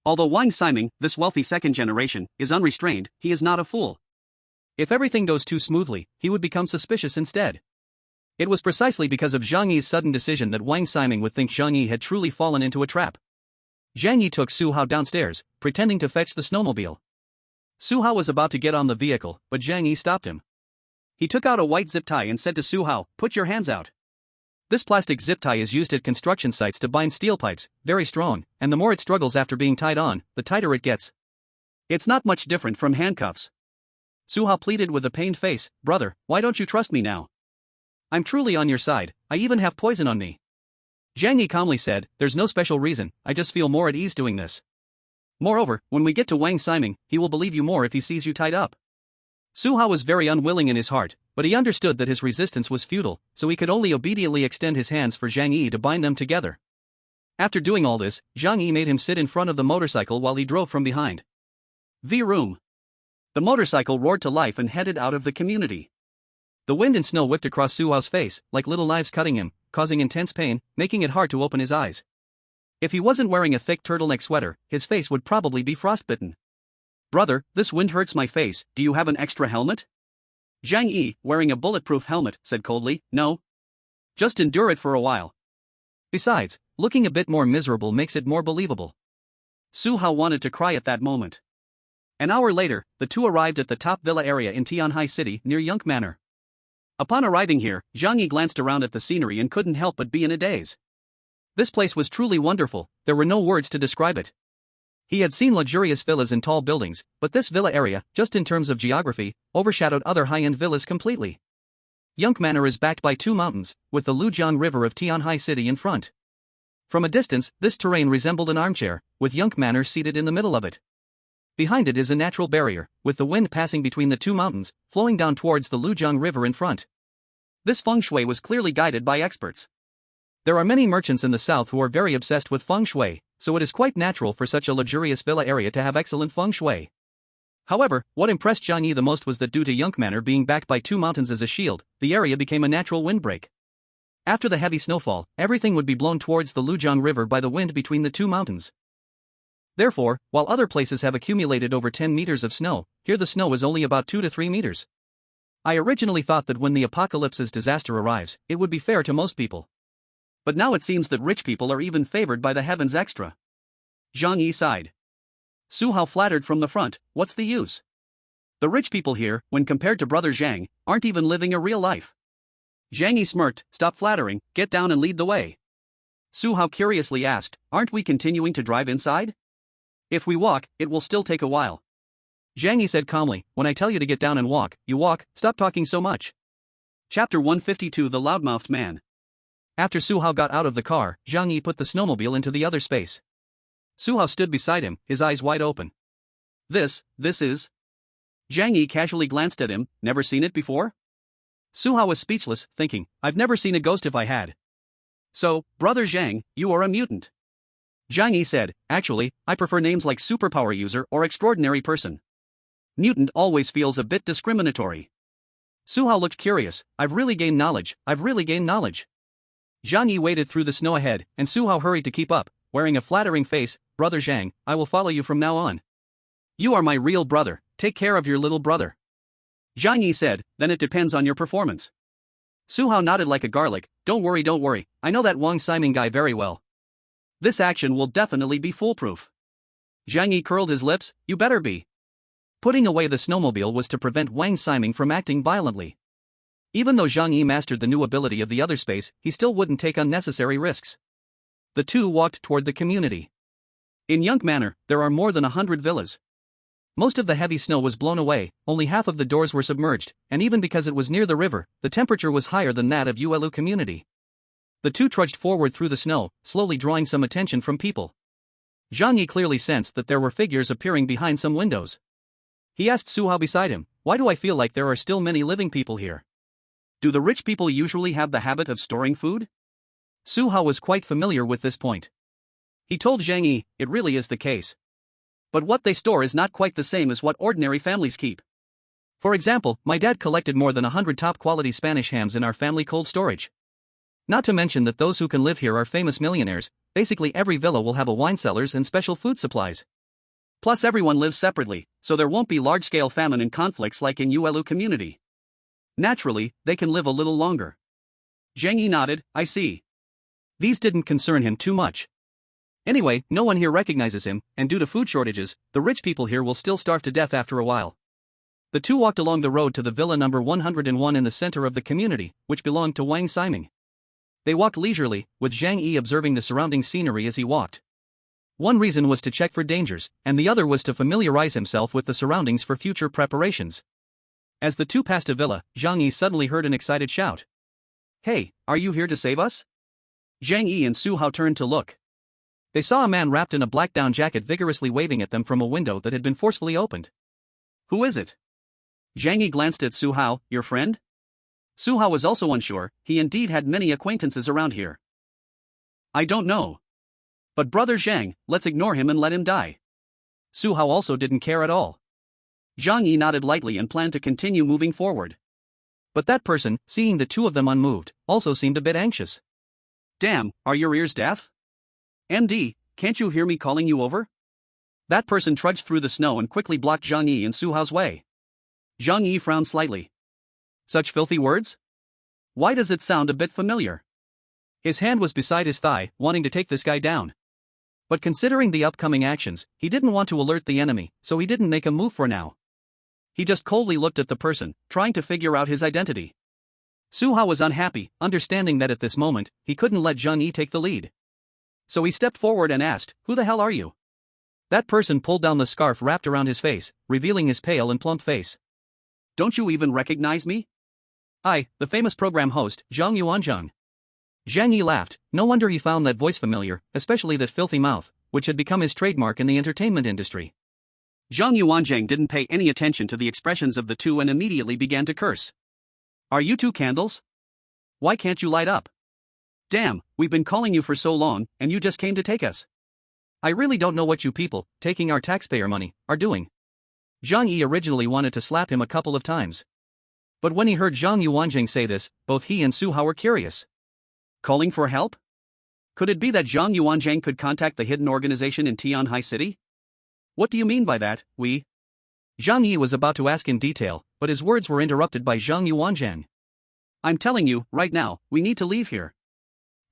Although Wang Ximing, this wealthy second generation, is unrestrained, he is not a fool. If everything goes too smoothly, he would become suspicious instead. It was precisely because of Zhang Yi's sudden decision that Wang Ximing would think Zhang Yi had truly fallen into a trap. Zhang Yi took Su Hao downstairs, pretending to fetch the snowmobile. Su Hao was about to get on the vehicle, but Zhang Yi stopped him. He took out a white zip tie and said to Su Hao, put your hands out. This plastic zip tie is used at construction sites to bind steel pipes, very strong, and the more it struggles after being tied on, the tighter it gets. It's not much different from handcuffs. Su Hao pleaded with a pained face, brother, why don't you trust me now? I'm truly on your side, I even have poison on me. Zhang Yi calmly said, there's no special reason, I just feel more at ease doing this. Moreover, when we get to Wang Ximing, he will believe you more if he sees you tied up. Su Hao was very unwilling in his heart, but he understood that his resistance was futile, so he could only obediently extend his hands for Zhang Yi to bind them together. After doing all this, Zhang Yi made him sit in front of the motorcycle while he drove from behind. V-room. The motorcycle roared to life and headed out of the community. The wind and snow whipped across Su Hao's face, like little knives cutting him, causing intense pain, making it hard to open his eyes. If he wasn't wearing a thick turtleneck sweater, his face would probably be frostbitten. Brother, this wind hurts my face, do you have an extra helmet? Zhang Yi, wearing a bulletproof helmet, said coldly, no. Just endure it for a while. Besides, looking a bit more miserable makes it more believable. Su Hao wanted to cry at that moment. An hour later, the two arrived at the top villa area in Tianhai City near Yunk Manor. Upon arriving here, Zhang Yi glanced around at the scenery and couldn't help but be in a daze. This place was truly wonderful, there were no words to describe it. He had seen luxurious villas and tall buildings, but this villa area, just in terms of geography, overshadowed other high-end villas completely. Yunk Manor is backed by two mountains, with the Lujiang River of Tianhai City in front. From a distance, this terrain resembled an armchair, with Yunk Manor seated in the middle of it. Behind it is a natural barrier, with the wind passing between the two mountains, flowing down towards the Lujiang River in front. This feng shui was clearly guided by experts. There are many merchants in the south who are very obsessed with feng shui, so it is quite natural for such a luxurious villa area to have excellent feng shui. However, what impressed Zhang Yi the most was that due to Yunk Manor being backed by two mountains as a shield, the area became a natural windbreak. After the heavy snowfall, everything would be blown towards the Lujiang River by the wind between the two mountains. Therefore, while other places have accumulated over 10 meters of snow, here the snow is only about 2 to 3 meters. I originally thought that when the apocalypse's disaster arrives, it would be fair to most people. But now it seems that rich people are even favored by the heavens extra. Zhang Yi sighed. Su Hao flattered from the front, what's the use? The rich people here, when compared to brother Zhang, aren't even living a real life. Zhang Yi smirked, stop flattering, get down and lead the way. Su Hao curiously asked, aren't we continuing to drive inside? If we walk, it will still take a while. Zhang Yi said calmly, when I tell you to get down and walk, you walk, stop talking so much. Chapter 152 The Loudmouthed Man. After Su Hao got out of the car, Zhang Yi put the snowmobile into the other space. Su Hao stood beside him, his eyes wide open. This is... Zhang Yi casually glanced at him, never seen it before? Su Hao was speechless, thinking, I've never seen a ghost if I had. So, brother Zhang, you are a mutant. Zhang Yi said, actually, I prefer names like superpower user or extraordinary person. Mutant always feels a bit discriminatory. Su Hao looked curious, I've really gained knowledge. Zhang Yi waded through the snow ahead, and Su Hao hurried to keep up, wearing a flattering face, brother Zhang, I will follow you from now on. You are my real brother, take care of your little brother. Zhang Yi said, then it depends on your performance. Su Hao nodded like a garlic, don't worry, I know that Wang Siming guy very well. This action will definitely be foolproof. Zhang Yi curled his lips, you better be. Putting away the snowmobile was to prevent Wang Siming from acting violently. Even though Zhang Yi mastered the new ability of the other space, he still wouldn't take unnecessary risks. The two walked toward the community. In Yunk Manor, there are more than 100 villas. Most of the heavy snow was blown away, only half of the doors were submerged, and even because it was near the river, the temperature was higher than that of Yuelu community. The two trudged forward through the snow, slowly drawing some attention from people. Zhang Yi clearly sensed that there were figures appearing behind some windows. He asked Su Hao beside him, why do I feel like there are still many living people here? Do the rich people usually have the habit of storing food? Su Hao was quite familiar with this point. He told Zhang Yi, it really is the case. But what they store is not quite the same as what ordinary families keep. For example, my dad collected more than 100 top-quality Spanish hams in our family cold storage. Not to mention that those who can live here are famous millionaires, basically every villa will have a wine cellars and special food supplies. Plus everyone lives separately, so there won't be large-scale famine and conflicts like in Yuelu community. Naturally, they can live a little longer. Zhang Yi nodded, I see. These didn't concern him too much. Anyway, no one here recognizes him, and due to food shortages, the rich people here will still starve to death after a while. The two walked along the road to the villa number 101 in the center of the community, which belonged to Wang Siming. They walked leisurely, with Zhang Yi observing the surrounding scenery as he walked. One reason was to check for dangers, and the other was to familiarize himself with the surroundings for future preparations. As the two passed a villa, Zhang Yi suddenly heard an excited shout. Hey, are you here to save us? Zhang Yi and Su Hao turned to look. They saw a man wrapped in a black down jacket vigorously waving at them from a window that had been forcefully opened. Who is it? Zhang Yi glanced at Su Hao, your friend? Su Hao was also unsure, he indeed had many acquaintances around here. I don't know. But brother Zhang, let's ignore him and let him die. Su Hao also didn't care at all. Zhang Yi nodded lightly and planned to continue moving forward. But that person, seeing the two of them unmoved, also seemed a bit anxious. Damn, are your ears deaf? MD, can't you hear me calling you over? That person trudged through the snow and quickly blocked Zhang Yi and Su Hao's way. Zhang Yi frowned slightly. Such filthy words? Why does it sound a bit familiar? His hand was beside his thigh, wanting to take this guy down. But considering the upcoming actions, he didn't want to alert the enemy, so he didn't make a move for now. He just coldly looked at the person, trying to figure out his identity. Su Hao was unhappy, understanding that at this moment, he couldn't let Zhang Yi take the lead. So he stepped forward and asked, who the hell are you? That person pulled down the scarf wrapped around his face, revealing his pale and plump face. Don't you even recognize me? I, the famous program host, Zhang Yuanzhang. Zhang Yi laughed, no wonder he found that voice familiar, especially that filthy mouth, which had become his trademark in the entertainment industry. Zhang Yuanzhang didn't pay any attention to the expressions of the two and immediately began to curse. Are you two candles? Why can't you light up? Damn, we've been calling you for so long, and you just came to take us. I really don't know what you people, taking our taxpayer money, are doing. Zhang Yi originally wanted to slap him a couple of times. But when he heard Zhang Yuanzhang say this, both he and Su Hao were curious. Calling for help? Could it be that Zhang Yuanzhang could contact the hidden organization in Tianhai City? What do you mean by that, we? Zhang Yi was about to ask in detail, but his words were interrupted by Zhang Yi. I'm telling you, right now, we need to leave here.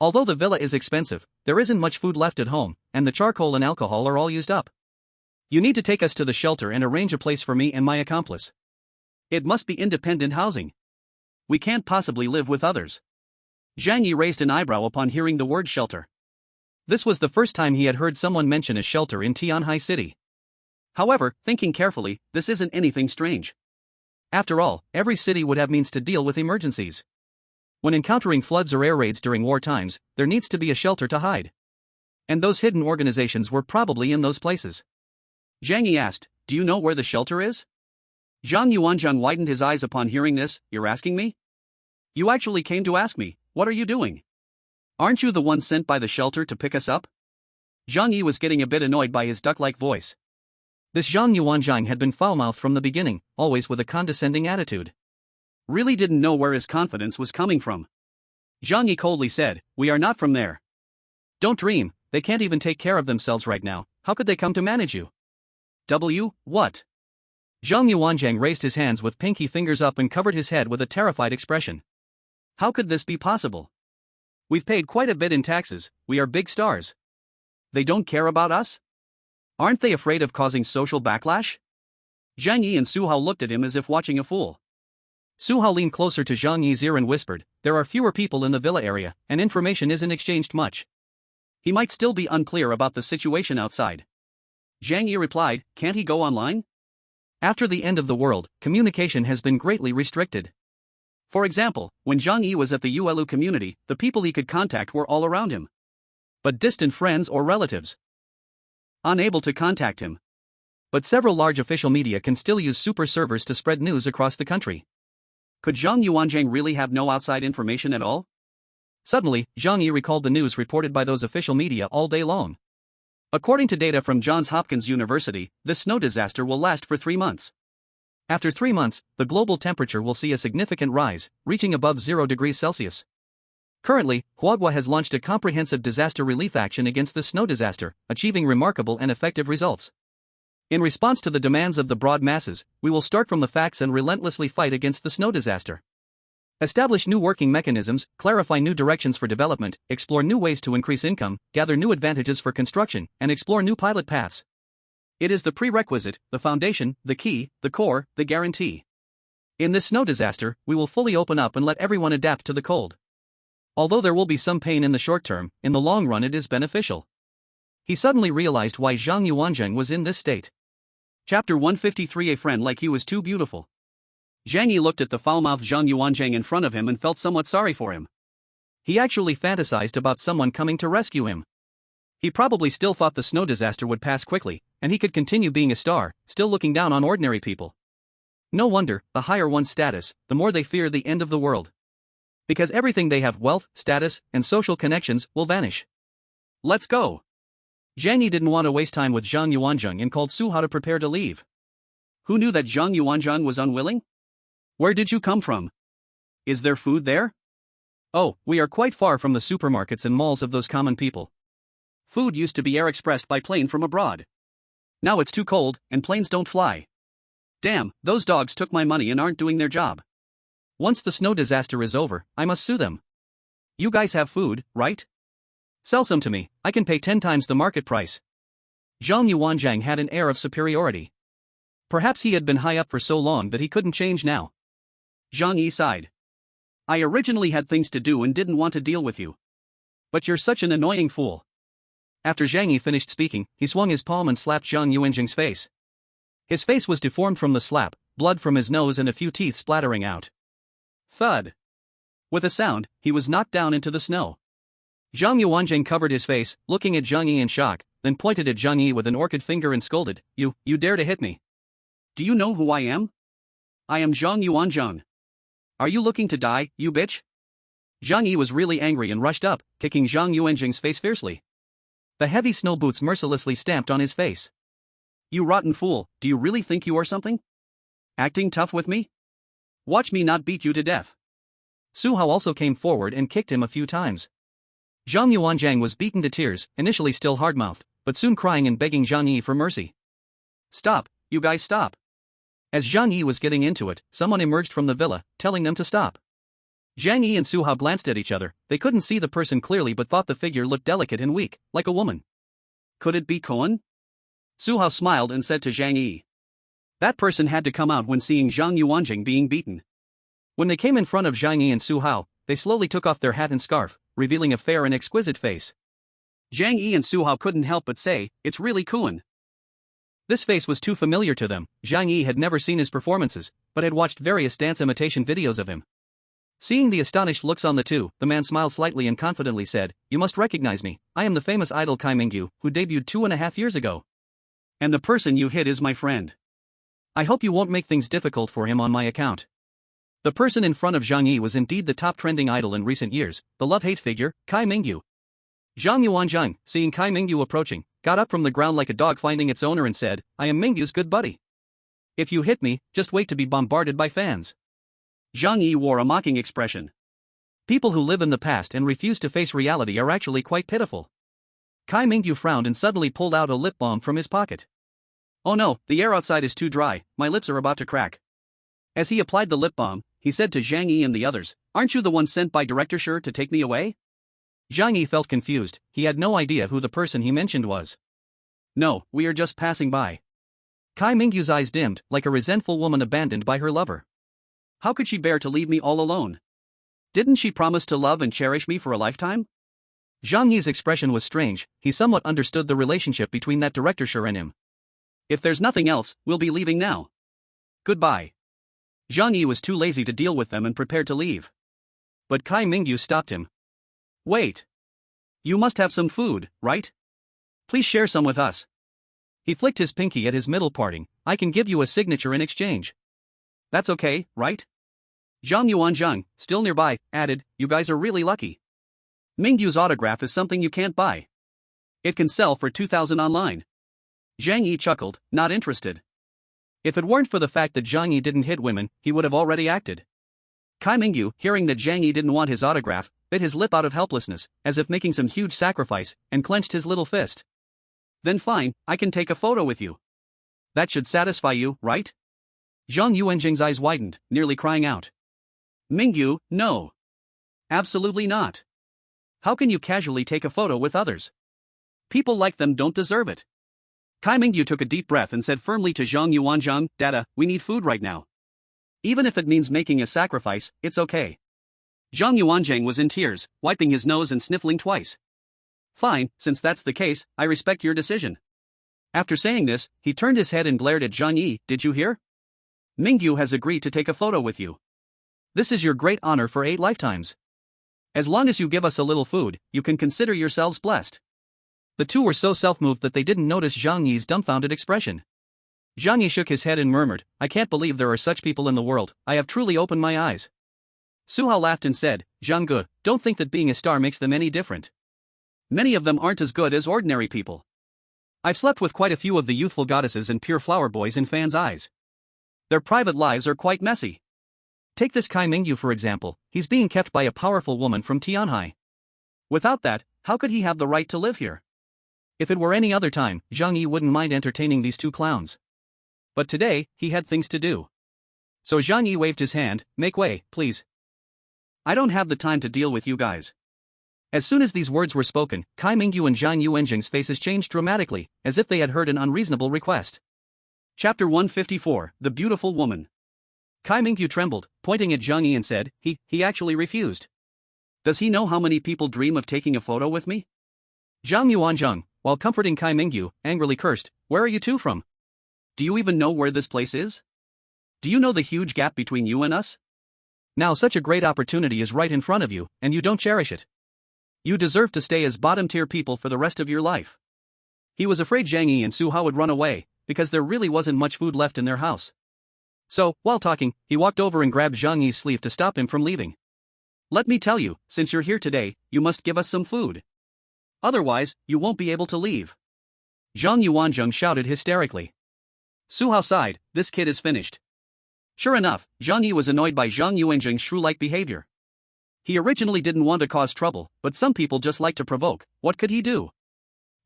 Although the villa is expensive, there isn't much food left at home, and the charcoal and alcohol are all used up. You need to take us to the shelter and arrange a place for me and my accomplice. It must be independent housing. We can't possibly live with others. Zhang Yi raised an eyebrow upon hearing the word shelter. This was the first time he had heard someone mention a shelter in Tianhai City. However, thinking carefully, this isn't anything strange. After all, every city would have means to deal with emergencies. When encountering floods or air raids during war times, there needs to be a shelter to hide. And those hidden organizations were probably in those places. Zhang Yi asked, "Do you know where the shelter is?" Zhang Yuanzhang widened his eyes upon hearing this. "You're asking me? You actually came to ask me, what are you doing? Aren't you the one sent by the shelter to pick us up?" Zhang Yi was getting a bit annoyed by his duck-like voice. This Zhang Yuanzhang had been foul-mouthed from the beginning, always with a condescending attitude. Really didn't know where his confidence was coming from. Zhang Yi coldly said, "We are not from there." "Don't dream, they can't even take care of themselves right now, how could they come to manage you?" What? Zhang Yuanzhang raised his hands with pinky fingers up and covered his head with a terrified expression. How could this be possible? We've paid quite a bit in taxes, we are big stars. They don't care about us? Aren't they afraid of causing social backlash? Zhang Yi and Su Hao looked at him as if watching a fool. Su Hao leaned closer to Zhang Yi's ear and whispered, "There are fewer people in the villa area, and information isn't exchanged much. He might still be unclear about the situation outside." Zhang Yi replied, "Can't he go online?" After the end of the world, communication has been greatly restricted. For example, when Zhang Yi was at the Yuelu community, the people he could contact were all around him. But distant friends or relatives, unable to contact him. But several large official media can still use super servers to spread news across the country. Could Zhang Yuanzhang really have no outside information at all? Suddenly, Zhang Yi recalled the news reported by those official media all day long. According to data from Johns Hopkins University, this snow disaster will last for 3 months. After 3 months, the global temperature will see a significant rise, reaching above 0 degrees Celsius. Currently, Huadhua has launched a comprehensive disaster relief action against the snow disaster, achieving remarkable and effective results. In response to the demands of the broad masses, we will start from the facts and relentlessly fight against the snow disaster. Establish new working mechanisms, clarify new directions for development, explore new ways to increase income, gather new advantages for construction, and explore new pilot paths. It is the prerequisite, the foundation, the key, the core, the guarantee. In this snow disaster, we will fully open up and let everyone adapt to the cold. Although there will be some pain in the short term, in the long run it is beneficial. He suddenly realized why Zhang Yuanzhang was in this state. Chapter 153. A friend like you is too beautiful. Zhang Yi looked at the foul-mouthed Zhang Yuanzhang in front of him and felt somewhat sorry for him. He actually fantasized about someone coming to rescue him. He probably still thought the snow disaster would pass quickly, and he could continue being a star, still looking down on ordinary people. No wonder, the higher one's status, the more they fear the end of the world. Because everything they have, wealth, status, and social connections, will vanish. Let's go. Zhang Yi didn't want to waste time with Zhang Yuanzhang and called Su Hao to prepare to leave. Who knew that Zhang Yuanzhang was unwilling? Where did you come from? Is there food there? Oh, we are quite far from the supermarkets and malls of those common people. Food used to be air expressed by plane from abroad. Now it's too cold, and planes don't fly. Damn, those dogs took my money and aren't doing their job. Once the snow disaster is over, I must sue them. You guys have food, right? Sell some to me, I can pay 10 times the market price. Zhang Yuanzhang had an air of superiority. Perhaps he had been high up for so long that he couldn't change now. Zhang Yi sighed. I originally had things to do and didn't want to deal with you. But you're such an annoying fool. After Zhang Yi finished speaking, he swung his palm and slapped Zhang Yuanzhang's face. His face was deformed from the slap, blood from his nose and a few teeth splattering out. Thud. With a sound, he was knocked down into the snow. Zhang Yuanzhang covered his face, looking at Zhang Yi in shock, then pointed at Zhang Yi with an orchid finger and scolded, You dare to hit me? Do you know who I am? I am Zhang Yuanzhang. Are you looking to die, you bitch? Zhang Yi was really angry and rushed up, kicking Zhang Yuanzhang's face fiercely. The heavy snow boots mercilessly stamped on his face. You rotten fool, do you really think you are something? Acting tough with me? Watch me not beat you to death. Su Hao also came forward and kicked him a few times. Zhang Yuanzhang was beaten to tears, initially still hard-mouthed, but soon crying and begging Zhang Yi for mercy. Stop, you guys stop. As Zhang Yi was getting into it, someone emerged from the villa, telling them to stop. Zhang Yi and Su Hao glanced at each other. They couldn't see the person clearly but thought the figure looked delicate and weak, like a woman. Could it be Cohen? Su Hao smiled and said to Zhang Yi. That person had to come out when seeing Zhang Yuanjing being beaten. When they came in front of Zhang Yi and Su Hao, they slowly took off their hat and scarf, revealing a fair and exquisite face. Zhang Yi and Su Hao couldn't help but say, "It's really Cohen." This face was too familiar to them. Zhang Yi had never seen his performances, but had watched various dance imitation videos of him. Seeing the astonished looks on the two, the man smiled slightly and confidently said, "You must recognize me. I am the famous idol Kai Mingyu, who debuted 2.5 years ago. And the person you hit is my friend. I hope you won't make things difficult for him on my account." The person in front of Zhang Yi was indeed the top trending idol in recent years, the love-hate figure, Kai Mingyu. Zhang Yuanzhang, seeing Kai Mingyu approaching, got up from the ground like a dog finding its owner and said, "I am Mingyu's good buddy. If you hit me, just wait to be bombarded by fans." Zhang Yi wore a mocking expression. People who live in the past and refuse to face reality are actually quite pitiful. Kai Mingyu frowned and suddenly pulled out a lip balm from his pocket. "Oh no, the air outside is too dry, my lips are about to crack." As he applied the lip balm, he said to Zhang Yi and the others, "Aren't you the one sent by Director Shi to take me away?" Zhang Yi felt confused. He had no idea who the person he mentioned was. "No, we are just passing by." Kai Mingyu's eyes dimmed, like a resentful woman abandoned by her lover. How could she bear to leave me all alone? Didn't she promise to love and cherish me for a lifetime? Zhang Yi's expression was strange. He somewhat understood the relationship between that Director Shi and him. "If there's nothing else, we'll be leaving now. Goodbye." Zhang Yi was too lazy to deal with them and prepared to leave. But Kai Mingyu stopped him. "Wait. You must have some food, right? Please share some with us." He flicked his pinky at his middle parting. "I can give you a signature in exchange." "That's okay, right?" Zhang Yuanzhang, still nearby, added, "You guys are really lucky. Mingyu's autograph is something you can't buy. It can sell for 2,000 online." Zhang Yi chuckled, not interested. If it weren't for the fact that Zhang Yi didn't hit women, he would have already acted. Kai Mingyu, hearing that Zhang Yi didn't want his autograph, bit his lip out of helplessness, as if making some huge sacrifice, and clenched his little fist. "Then fine, I can take a photo with you. That should satisfy you, right?" Zhang Yuanjing's eyes widened, nearly crying out. "Mingyu, no. Absolutely not. How can you casually take a photo with others? People like them don't deserve it." Kai Mingyu took a deep breath and said firmly to Zhang Yuanzhang, "Dada, we need food right now. Even if it means making a sacrifice, it's okay." Zhang Yuanzhang was in tears, wiping his nose and sniffling twice. "Fine, since that's the case, I respect your decision." After saying this, he turned his head and glared at Zhang Yi. "Did you hear? Mingyu has agreed to take a photo with you. This is your great honor for 8 lifetimes. As long as you give us a little food, you can consider yourselves blessed." The two were so self-moved that they didn't notice Zhang Yi's dumbfounded expression. Zhang Yi shook his head and murmured, "I can't believe there are such people in the world. I have truly opened my eyes." Su Hao laughed and said, "Zhang Ge, don't think that being a star makes them any different. Many of them aren't as good as ordinary people. I've slept with quite a few of the youthful goddesses and pure flower boys in fans' eyes. Their private lives are quite messy. Take this Kai Mingyu for example, he's being kept by a powerful woman from Tianhai. Without that, how could he have the right to live here? If it were any other time, Zhang Yi wouldn't mind entertaining these two clowns. But today, he had things to do. So Zhang Yi waved his hand, "Make way, please. I don't have the time to deal with you guys." As soon as these words were spoken, Kai Mingyu and Zhang Yuanjing's faces changed dramatically, as if they had heard an unreasonable request. Chapter 154, The Beautiful Woman. Kai Mingyu trembled, pointing at Zhang Yi and said, He actually refused. Does he know how many people dream of taking a photo with me?" Zhang Yuanzhang, while comforting Kai Mingyu, angrily cursed, "Where are you two from? Do you even know where this place is? Do you know the huge gap between you and us? Now such a great opportunity is right in front of you, and you don't cherish it. You deserve to stay as bottom-tier people for the rest of your life." He was afraid Zhang Yi and Su Hao would run away, because there really wasn't much food left in their house. So, while talking, he walked over and grabbed Zhang Yi's sleeve to stop him from leaving. "Let me tell you, since you're here today, you must give us some food. Otherwise, you won't be able to leave." Zhang Yuanzhang shouted hysterically. Su Hao sighed, "This kid is finished." Sure enough, Zhang Yi was annoyed by Zhang Yuanjing's shrew-like behavior. He originally didn't want to cause trouble, but some people just like to provoke. What could he do?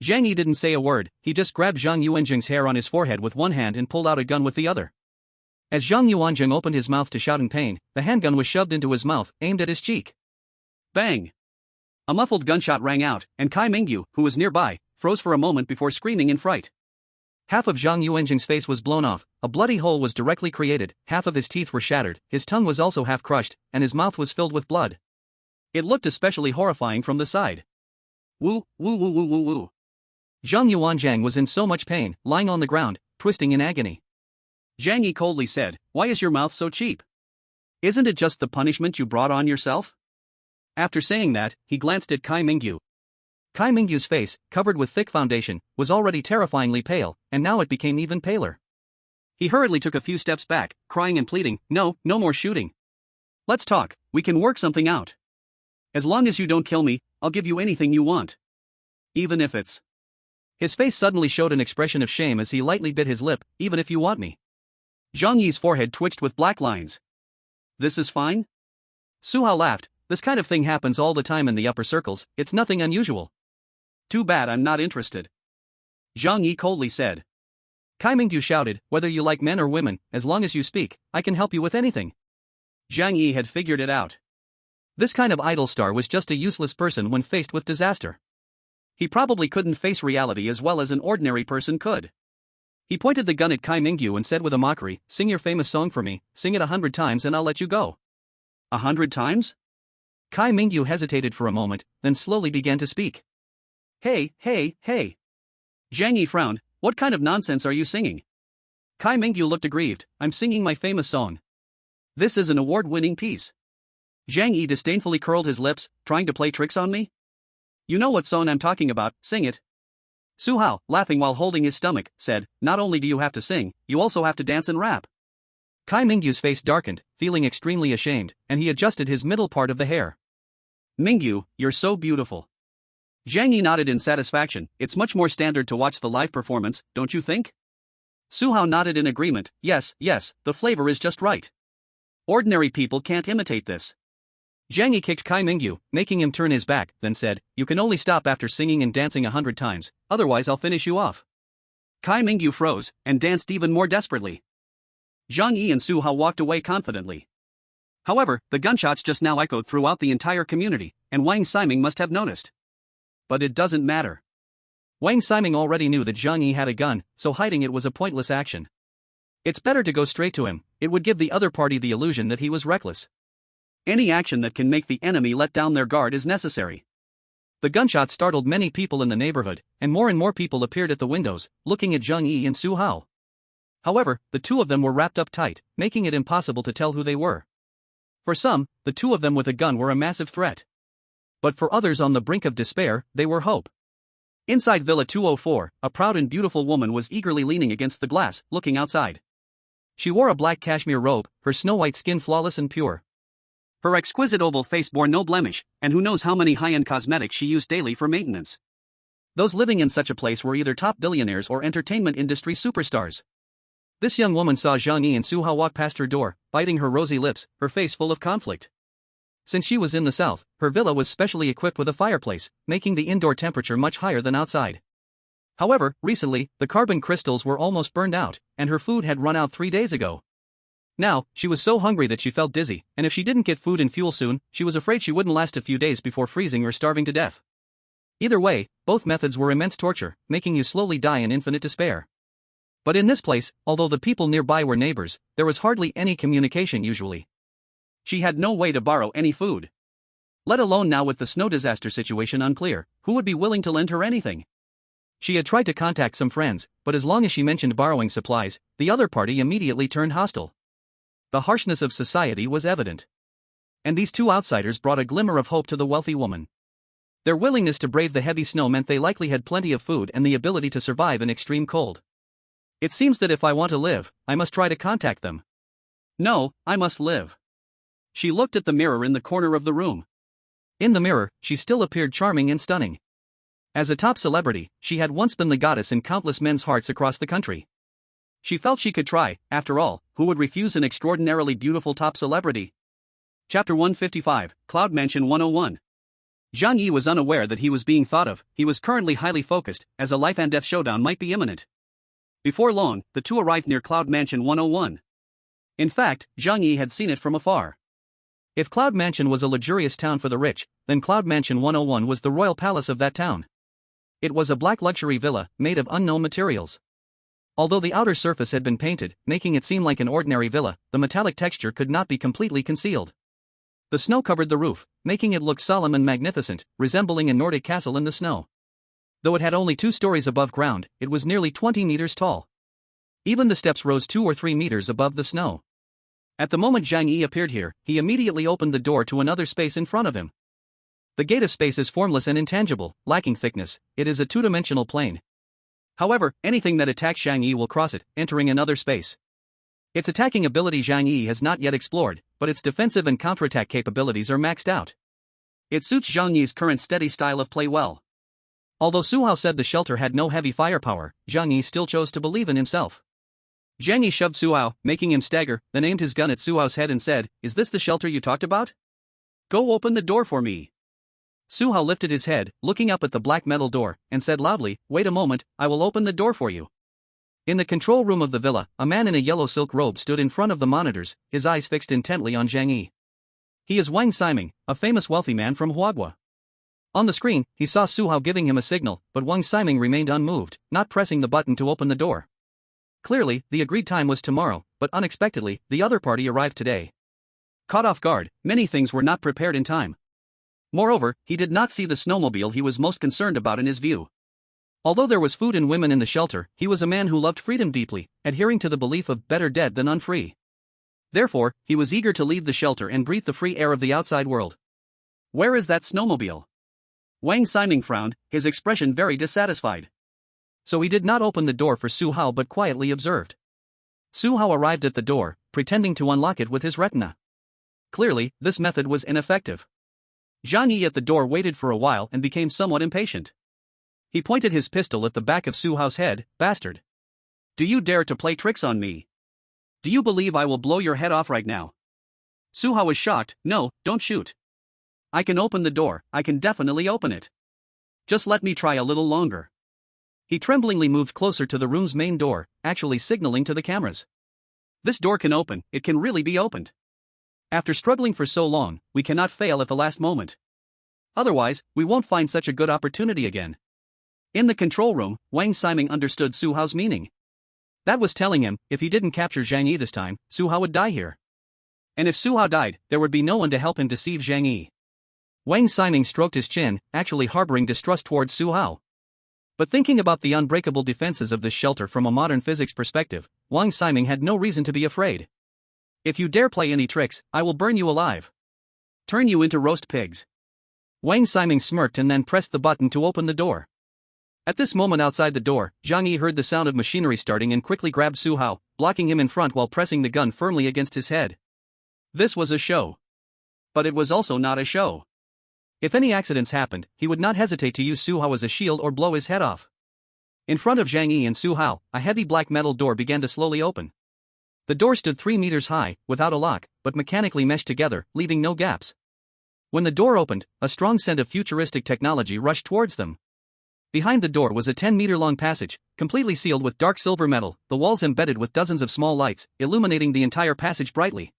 Zhang Yi didn't say a word. He just grabbed Zhang Yuanjing's hair on his forehead with one hand and pulled out a gun with the other. As Zhang Yuanzheng opened his mouth to shout in pain, the handgun was shoved into his mouth, aimed at his cheek. Bang! A muffled gunshot rang out, and Kai Mingyu, who was nearby, froze for a moment before screaming in fright. Half of Zhang Yuanzheng's face was blown off, a bloody hole was directly created, half of his teeth were shattered, his tongue was also half crushed, and his mouth was filled with blood. It looked especially horrifying from the side. Woo, woo woo woo woo woo. Zhang Yuanzheng was in so much pain, lying on the ground, twisting in agony. Zhang Yi coldly said, "Why is your mouth so cheap? Isn't it just the punishment you brought on yourself?" After saying that, he glanced at Kai Mingyu. Kai Mingyu's face, covered with thick foundation, was already terrifyingly pale, and now it became even paler. He hurriedly took a few steps back, crying and pleading, "No, no more shooting. Let's talk, we can work something out. As long as you don't kill me, I'll give you anything you want. Even if it's..." His face suddenly showed an expression of shame as he lightly bit his lip, "Even if you want me." Zhang Yi's forehead twitched with black lines. "This is fine?" Su Hao laughed. "This kind of thing happens all the time in the upper circles, it's nothing unusual." "Too bad I'm not interested," Zhang Yi coldly said. Kai Mingyu shouted, "Whether you like men or women, as long as you speak, I can help you with anything." Zhang Yi had figured it out. This kind of idol star was just a useless person when faced with disaster. He probably couldn't face reality as well as an ordinary person could. He pointed the gun at Kai Mingyu and said with a mockery, "Sing your famous song for me, sing it 100 times and I'll let you go." 100 times? Kai Mingyu hesitated for a moment, then slowly began to speak. "Hey, hey, hey." Zhang Yi frowned, "What kind of nonsense are you singing?" Kai Mingyu looked aggrieved, "I'm singing my famous song. This is an award-winning piece." Zhang Yi disdainfully curled his lips, trying to play tricks on me? "You know what song I'm talking about, sing it." Su Hao, laughing while holding his stomach, said, "Not only do you have to sing, you also have to dance and rap." Kai Mingyu's face darkened, feeling extremely ashamed, and he adjusted his middle part of the hair. "Mingyu, you're so beautiful." Zhang Yi nodded in satisfaction. "It's much more standard to watch the live performance, don't you think?" Su Hao nodded in agreement. Yes, the flavor is just right. Ordinary people can't imitate this." Zhang Yi kicked Kai Mingyu, making him turn his back, then said, "You can only stop after singing and dancing 100 times, otherwise I'll finish you off." Kai Mingyu froze, and danced even more desperately. Zhang Yi and Su Hao walked away confidently. However, the gunshots just now echoed throughout the entire community, and Wang Ximing must have noticed. But it doesn't matter. Wang Ximing already knew that Zhang Yi had a gun, so hiding it was a pointless action. It's better to go straight to him, it would give the other party the illusion that he was reckless. Any action that can make the enemy let down their guard is necessary. The gunshots startled many people in the neighborhood, and more people appeared at the windows, looking at Zhang Yi and Su Hao. However, the two of them were wrapped up tight, making it impossible to tell who they were. For some, the two of them with a gun were a massive threat. But for others on the brink of despair, they were hope. Inside Villa 204, a proud and beautiful woman was eagerly leaning against the glass, looking outside. She wore a black cashmere robe, her snow-white skin flawless and pure. Her exquisite oval face bore no blemish, and who knows how many high-end cosmetics she used daily for maintenance. Those living in such a place were either top billionaires or entertainment industry superstars. This young woman saw Zhang Yi and Su Hao walk past her door, biting her rosy lips, her face full of conflict. Since she was in the south, her villa was specially equipped with a fireplace, making the indoor temperature much higher than outside. However, recently, the carbon crystals were almost burned out, and her food had run out 3 days ago. Now, she was so hungry that she felt dizzy, and if she didn't get food and fuel soon, she was afraid she wouldn't last a few days before freezing or starving to death. Either way, both methods were immense torture, making you slowly die in infinite despair. But in this place, although the people nearby were neighbors, there was hardly any communication usually. She had no way to borrow any food. Let alone now with the snow disaster situation unclear, who would be willing to lend her anything? She had tried to contact some friends, but as long as she mentioned borrowing supplies, the other party immediately turned hostile. The harshness of society was evident. And these two outsiders brought a glimmer of hope to the wealthy woman. Their willingness to brave the heavy snow meant they likely had plenty of food and the ability to survive in extreme cold. It seems that if I want to live, I must try to contact them. No, I must live. She looked at the mirror in the corner of the room. In the mirror, she still appeared charming and stunning. As a top celebrity, she had once been the goddess in countless men's hearts across the country. She felt she could try, after all, who would refuse an extraordinarily beautiful top celebrity? Chapter 155, Cloud Mansion 101. Zhang Yi was unaware that he was being thought of, he was currently highly focused, as a life and death showdown might be imminent. Before long, the two arrived near Cloud Mansion 101. In fact, Zhang Yi had seen it from afar. If Cloud Mansion was a luxurious town for the rich, then Cloud Mansion 101 was the royal palace of that town. It was a black luxury villa, made of unknown materials. Although the outer surface had been painted, making it seem like an ordinary villa, the metallic texture could not be completely concealed. The snow covered the roof, making it look solemn and magnificent, resembling a Nordic castle in the snow. Though it had only 2 stories above ground, it was nearly 20 meters tall. Even the steps rose 2 or 3 meters above the snow. At the moment Zhang Yi appeared here, he immediately opened the door to another space in front of him. The gate of space is formless and intangible, lacking thickness, it is a 2-dimensional plane. However, anything that attacks Zhang Yi will cross it, entering another space. Its attacking ability Zhang Yi has not yet explored, but its defensive and counterattack capabilities are maxed out. It suits Zhang Yi's current steady style of play well. Although Su Hao said the shelter had no heavy firepower, Zhang Yi still chose to believe in himself. Zhang Yi shoved Su Hao, making him stagger, then aimed his gun at Su Hao's head and said, "Is this the shelter you talked about? Go open the door for me." Su Hao lifted his head, looking up at the black metal door, and said loudly, "Wait a moment, I will open the door for you." In the control room of the villa, a man in a yellow silk robe stood in front of the monitors, his eyes fixed intently on Zhang Yi. He is Wang Siming, a famous wealthy man from Huagua. On the screen, he saw Su Hao giving him a signal, but Wang Siming remained unmoved, not pressing the button to open the door. Clearly, the agreed time was tomorrow, but unexpectedly, the other party arrived today. Caught off guard, many things were not prepared in time. Moreover, he did not see the snowmobile he was most concerned about in his view. Although there was food and women in the shelter, he was a man who loved freedom deeply, adhering to the belief of better dead than unfree. Therefore, he was eager to leave the shelter and breathe the free air of the outside world. "Where is that snowmobile?" Wang Siming frowned, his expression very dissatisfied. So he did not open the door for Su Hao but quietly observed. Su Hao arrived at the door, pretending to unlock it with his retina. Clearly, this method was ineffective. Zhang Yi at the door waited for a while and became somewhat impatient. He pointed his pistol at the back of Su Hao's head. "Bastard! Do you dare to play tricks on me? Do you believe I will blow your head off right now?" Su Hao was shocked. "No, don't shoot. I can open the door, I can definitely open it. Just let me try a little longer." He tremblingly moved closer to the room's main door, actually signaling to the cameras. "This door can open, it can really be opened. After struggling for so long, we cannot fail at the last moment. Otherwise, we won't find such a good opportunity again." In the control room, Wang Siming understood Su Hao's meaning. That was telling him, if he didn't capture Zhang Yi this time, Su Hao would die here. And if Su Hao died, there would be no one to help him deceive Zhang Yi. Wang Siming stroked his chin, actually harboring distrust towards Su Hao. But thinking about the unbreakable defenses of this shelter from a modern physics perspective, Wang Siming had no reason to be afraid. "If you dare play any tricks, I will burn you alive. Turn you into roast pigs." Wang Siming smirked and then pressed the button to open the door. At this moment outside the door, Zhang Yi heard the sound of machinery starting and quickly grabbed Su Hao, blocking him in front while pressing the gun firmly against his head. This was a show. But it was also not a show. If any accidents happened, he would not hesitate to use Su Hao as a shield or blow his head off. In front of Zhang Yi and Su Hao, a heavy black metal door began to slowly open. The door stood 3 meters high, without a lock, but mechanically meshed together, leaving no gaps. When the door opened, a strong scent of futuristic technology rushed towards them. Behind the door was a 10-meter-long passage, completely sealed with dark silver metal, the walls embedded with dozens of small lights, illuminating the entire passage brightly.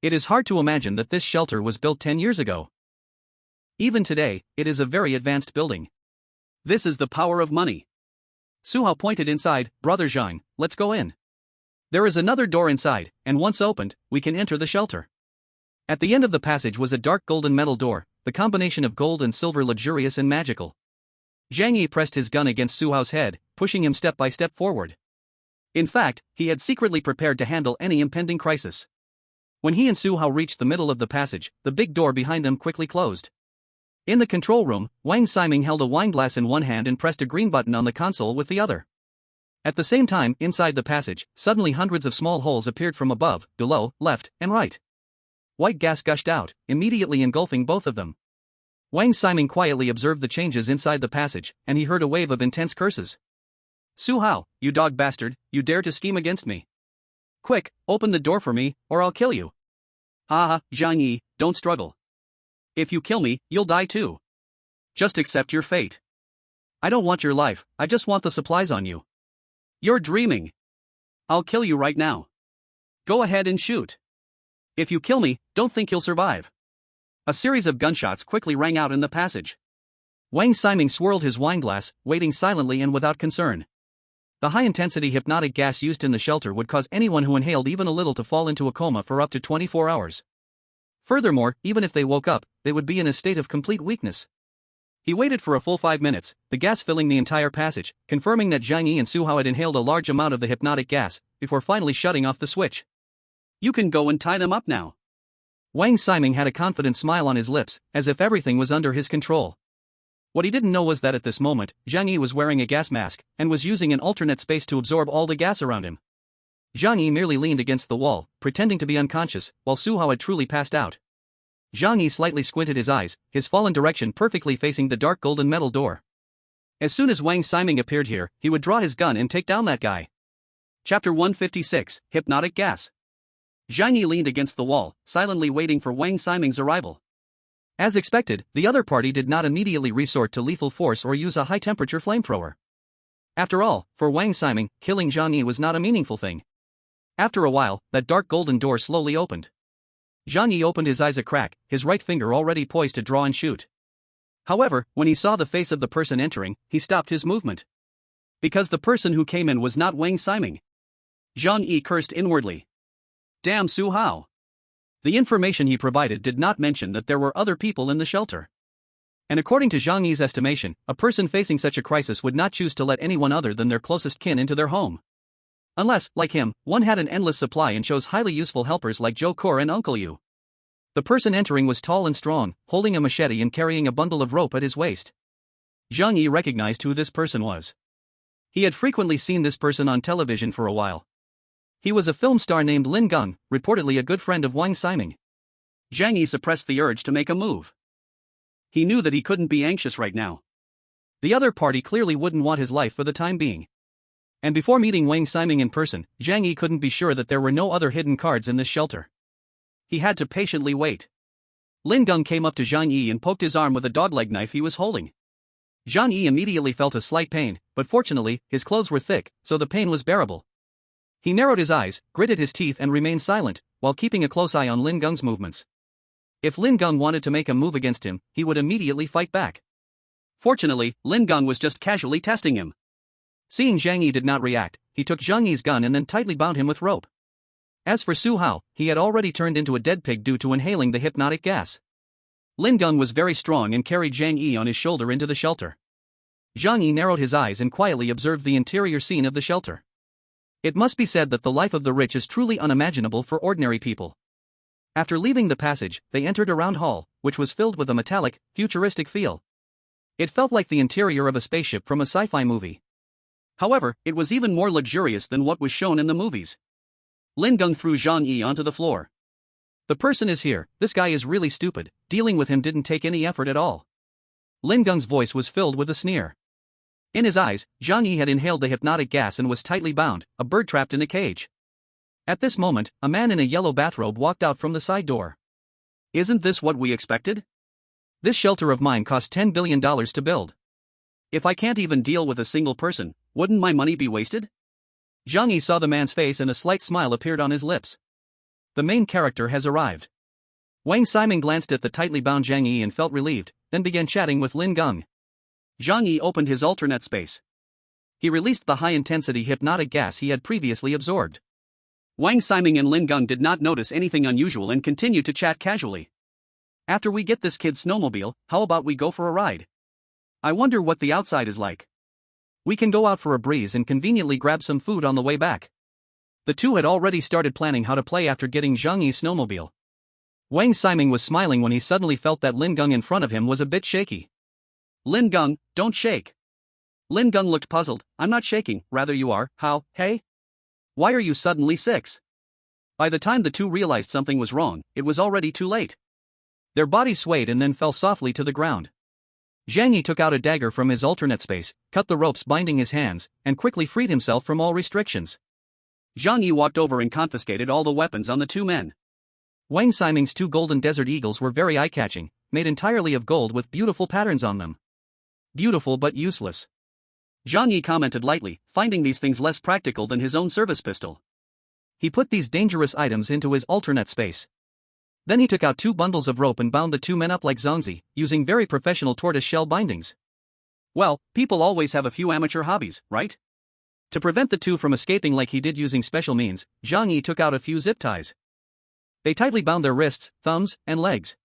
It is hard to imagine that this shelter was built 10 years ago. Even today, it is a very advanced building. This is the power of money. Su Hao pointed inside. "Brother Zhang, let's go in. There is another door inside, and once opened, we can enter the shelter." At the end of the passage was a dark golden metal door, the combination of gold and silver luxurious and magical. Zhang Yi pressed his gun against Su Hao's head, pushing him step by step forward. In fact, he had secretly prepared to handle any impending crisis. When he and Su Hao reached the middle of the passage, the big door behind them quickly closed. In the control room, Wang Siming held a wineglass in one hand and pressed a green button on the console with the other. At the same time, inside the passage, suddenly hundreds of small holes appeared from above, below, left, and right. White gas gushed out, immediately engulfing both of them. Wang Siming quietly observed the changes inside the passage, and he heard a wave of intense curses. "Su Hao, you dog bastard, you dare to scheme against me. Quick, open the door for me, or I'll kill you." "Haha, Zhang Yi, don't struggle. If you kill me, you'll die too. Just accept your fate. I don't want your life, I just want the supplies on you. You're dreaming. I'll kill you right now." Go ahead and shoot. If you kill me, don't think you'll survive. A series of gunshots quickly rang out in the passage. Wang Ximing swirled his wineglass, waiting silently and without concern. The high-intensity hypnotic gas used in the shelter would cause anyone who inhaled even a little to fall into a coma for up to 24 hours. Furthermore, even if they woke up, they would be in a state of complete weakness. He waited for a full 5 minutes, the gas filling the entire passage, confirming that Zhang Yi and Su Hao had inhaled a large amount of the hypnotic gas, before finally shutting off the switch. You can go and tie them up now. Wang Ximing had a confident smile on his lips, as if everything was under his control. What he didn't know was that at this moment, Zhang Yi was wearing a gas mask, and was using an alternate space to absorb all the gas around him. Zhang Yi merely leaned against the wall, pretending to be unconscious, while Su Hao had truly passed out. Zhang Yi slightly squinted his eyes, his fallen direction perfectly facing the dark golden metal door. As soon as Wang Ximing appeared here, he would draw his gun and take down that guy. Chapter 156, Hypnotic Gas. Zhang Yi leaned against the wall, silently waiting for Wang Ximing's arrival. As expected, the other party did not immediately resort to lethal force or use a high-temperature flamethrower. After all, for Wang Ximing, killing Zhang Yi was not a meaningful thing. After a while, that dark golden door slowly opened. Zhang Yi opened his eyes a crack, his right finger already poised to draw and shoot. However, when he saw the face of the person entering, he stopped his movement. Because the person who came in was not Wang Ximing. Zhang Yi cursed inwardly. Damn Su Hao. The information he provided did not mention that there were other people in the shelter. And according to Zhang Yi's estimation, a person facing such a crisis would not choose to let anyone other than their closest kin into their home. Unless, like him, one had an endless supply and chose highly useful helpers like Zhou Kor and Uncle Yu. The person entering was tall and strong, holding a machete and carrying a bundle of rope at his waist. Zhang Yi recognized who this person was. He had frequently seen this person on television for a while. He was a film star named Lin Geng, reportedly a good friend of Wang Ximing. Zhang Yi suppressed the urge to make a move. He knew that he couldn't be anxious right now. The other party clearly wouldn't want his life for the time being. And before meeting Wang Ximing in person, Zhang Yi couldn't be sure that there were no other hidden cards in this shelter. He had to patiently wait. Lin Geng came up to Zhang Yi and poked his arm with a dogleg knife he was holding. Zhang Yi immediately felt a slight pain, but fortunately, his clothes were thick, so the pain was bearable. He narrowed his eyes, gritted his teeth and remained silent, while keeping a close eye on Lin Geng's movements. If Lin Geng wanted to make a move against him, he would immediately fight back. Fortunately, Lin Geng was just casually testing him. Seeing Zhang Yi did not react, he took Zhang Yi's gun and then tightly bound him with rope. As for Su Hao, he had already turned into a dead pig due to inhaling the hypnotic gas. Lin Geng was very strong and carried Zhang Yi on his shoulder into the shelter. Zhang Yi narrowed his eyes and quietly observed the interior scene of the shelter. It must be said that the life of the rich is truly unimaginable for ordinary people. After leaving the passage, they entered a round hall, which was filled with a metallic, futuristic feel. It felt like the interior of a spaceship from a sci-fi movie. However, it was even more luxurious than what was shown in the movies. Lin Geng threw Zhang Yi onto the floor. The person is here, this guy is really stupid, dealing with him didn't take any effort at all. Lin Geng's voice was filled with a sneer. In his eyes, Zhang Yi had inhaled the hypnotic gas and was tightly bound, a bird trapped in a cage. At this moment, a man in a yellow bathrobe walked out from the side door. Isn't this what we expected? This shelter of mine cost $10 billion to build. If I can't even deal with a single person, wouldn't my money be wasted? Zhang Yi saw the man's face and a slight smile appeared on his lips. The main character has arrived. Wang Ximing glanced at the tightly bound Zhang Yi and felt relieved, then began chatting with Lin Geng. Zhang Yi opened his alternate space. He released the high-intensity hypnotic gas he had previously absorbed. Wang Ximing and Lin Geng did not notice anything unusual and continued to chat casually. After we get this kid's snowmobile, how about we go for a ride? I wonder what the outside is like. We can go out for a breeze and conveniently grab some food on the way back. The two had already started planning how to play after getting Zhang Yi's snowmobile. Wang Ximing was smiling when he suddenly felt that Lin Geng in front of him was a bit shaky. Lin Geng, don't shake. Lin Geng looked puzzled. I'm not shaking, rather you are. How, hey? Why are you suddenly 6? By the time the two realized something was wrong, it was already too late. Their bodies swayed and then fell softly to the ground. Zhang Yi took out a dagger from his alternate space, cut the ropes binding his hands, and quickly freed himself from all restrictions. Zhang Yi walked over and confiscated all the weapons on the two men. Wang Ximing's 2 golden desert eagles were very eye-catching, made entirely of gold with beautiful patterns on them. Beautiful but useless. Zhang Yi commented lightly, finding these things less practical than his own service pistol. He put these dangerous items into his alternate space. Then he took out 2 bundles of rope and bound the 2 men up like Zhang Yi, using very professional tortoise-shell bindings. Well, people always have a few amateur hobbies, right? To prevent the 2 from escaping like he did using special means, Zhang Yi took out a few zip ties. They tightly bound their wrists, thumbs, and legs.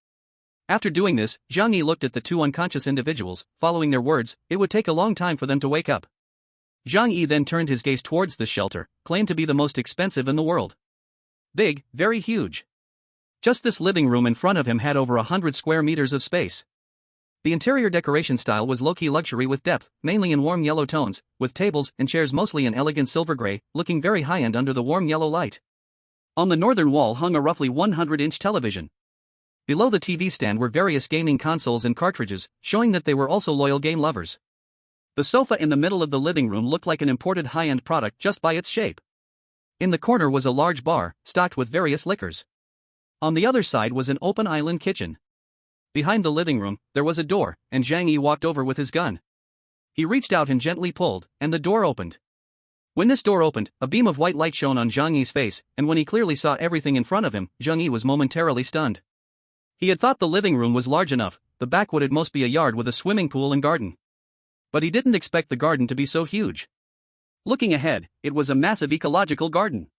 After doing this, Zhang Yi looked at the 2 unconscious individuals. Following their words, it would take a long time for them to wake up. Zhang Yi then turned his gaze towards the shelter, claimed to be the most expensive in the world. Big, very huge. Just this living room in front of him had over 100 square meters of space. The interior decoration style was low-key luxury with depth, mainly in warm yellow tones, with tables and chairs mostly in elegant silver gray, looking very high-end under the warm yellow light. On the northern wall hung a roughly 100-inch television. Below the TV stand were various gaming consoles and cartridges, showing that they were also loyal game lovers. The sofa in the middle of the living room looked like an imported high-end product just by its shape. In the corner was a large bar, stocked with various liquors. On the other side was an open island kitchen. Behind the living room, there was a door, and Zhang Yi walked over with his gun. He reached out and gently pulled, and the door opened. When this door opened, a beam of white light shone on Zhang Yi's face, and when he clearly saw everything in front of him, Zhang Yi was momentarily stunned. He had thought the living room was large enough, the back would at most be a yard with a swimming pool and garden. But he didn't expect the garden to be so huge. Looking ahead, it was a massive ecological garden.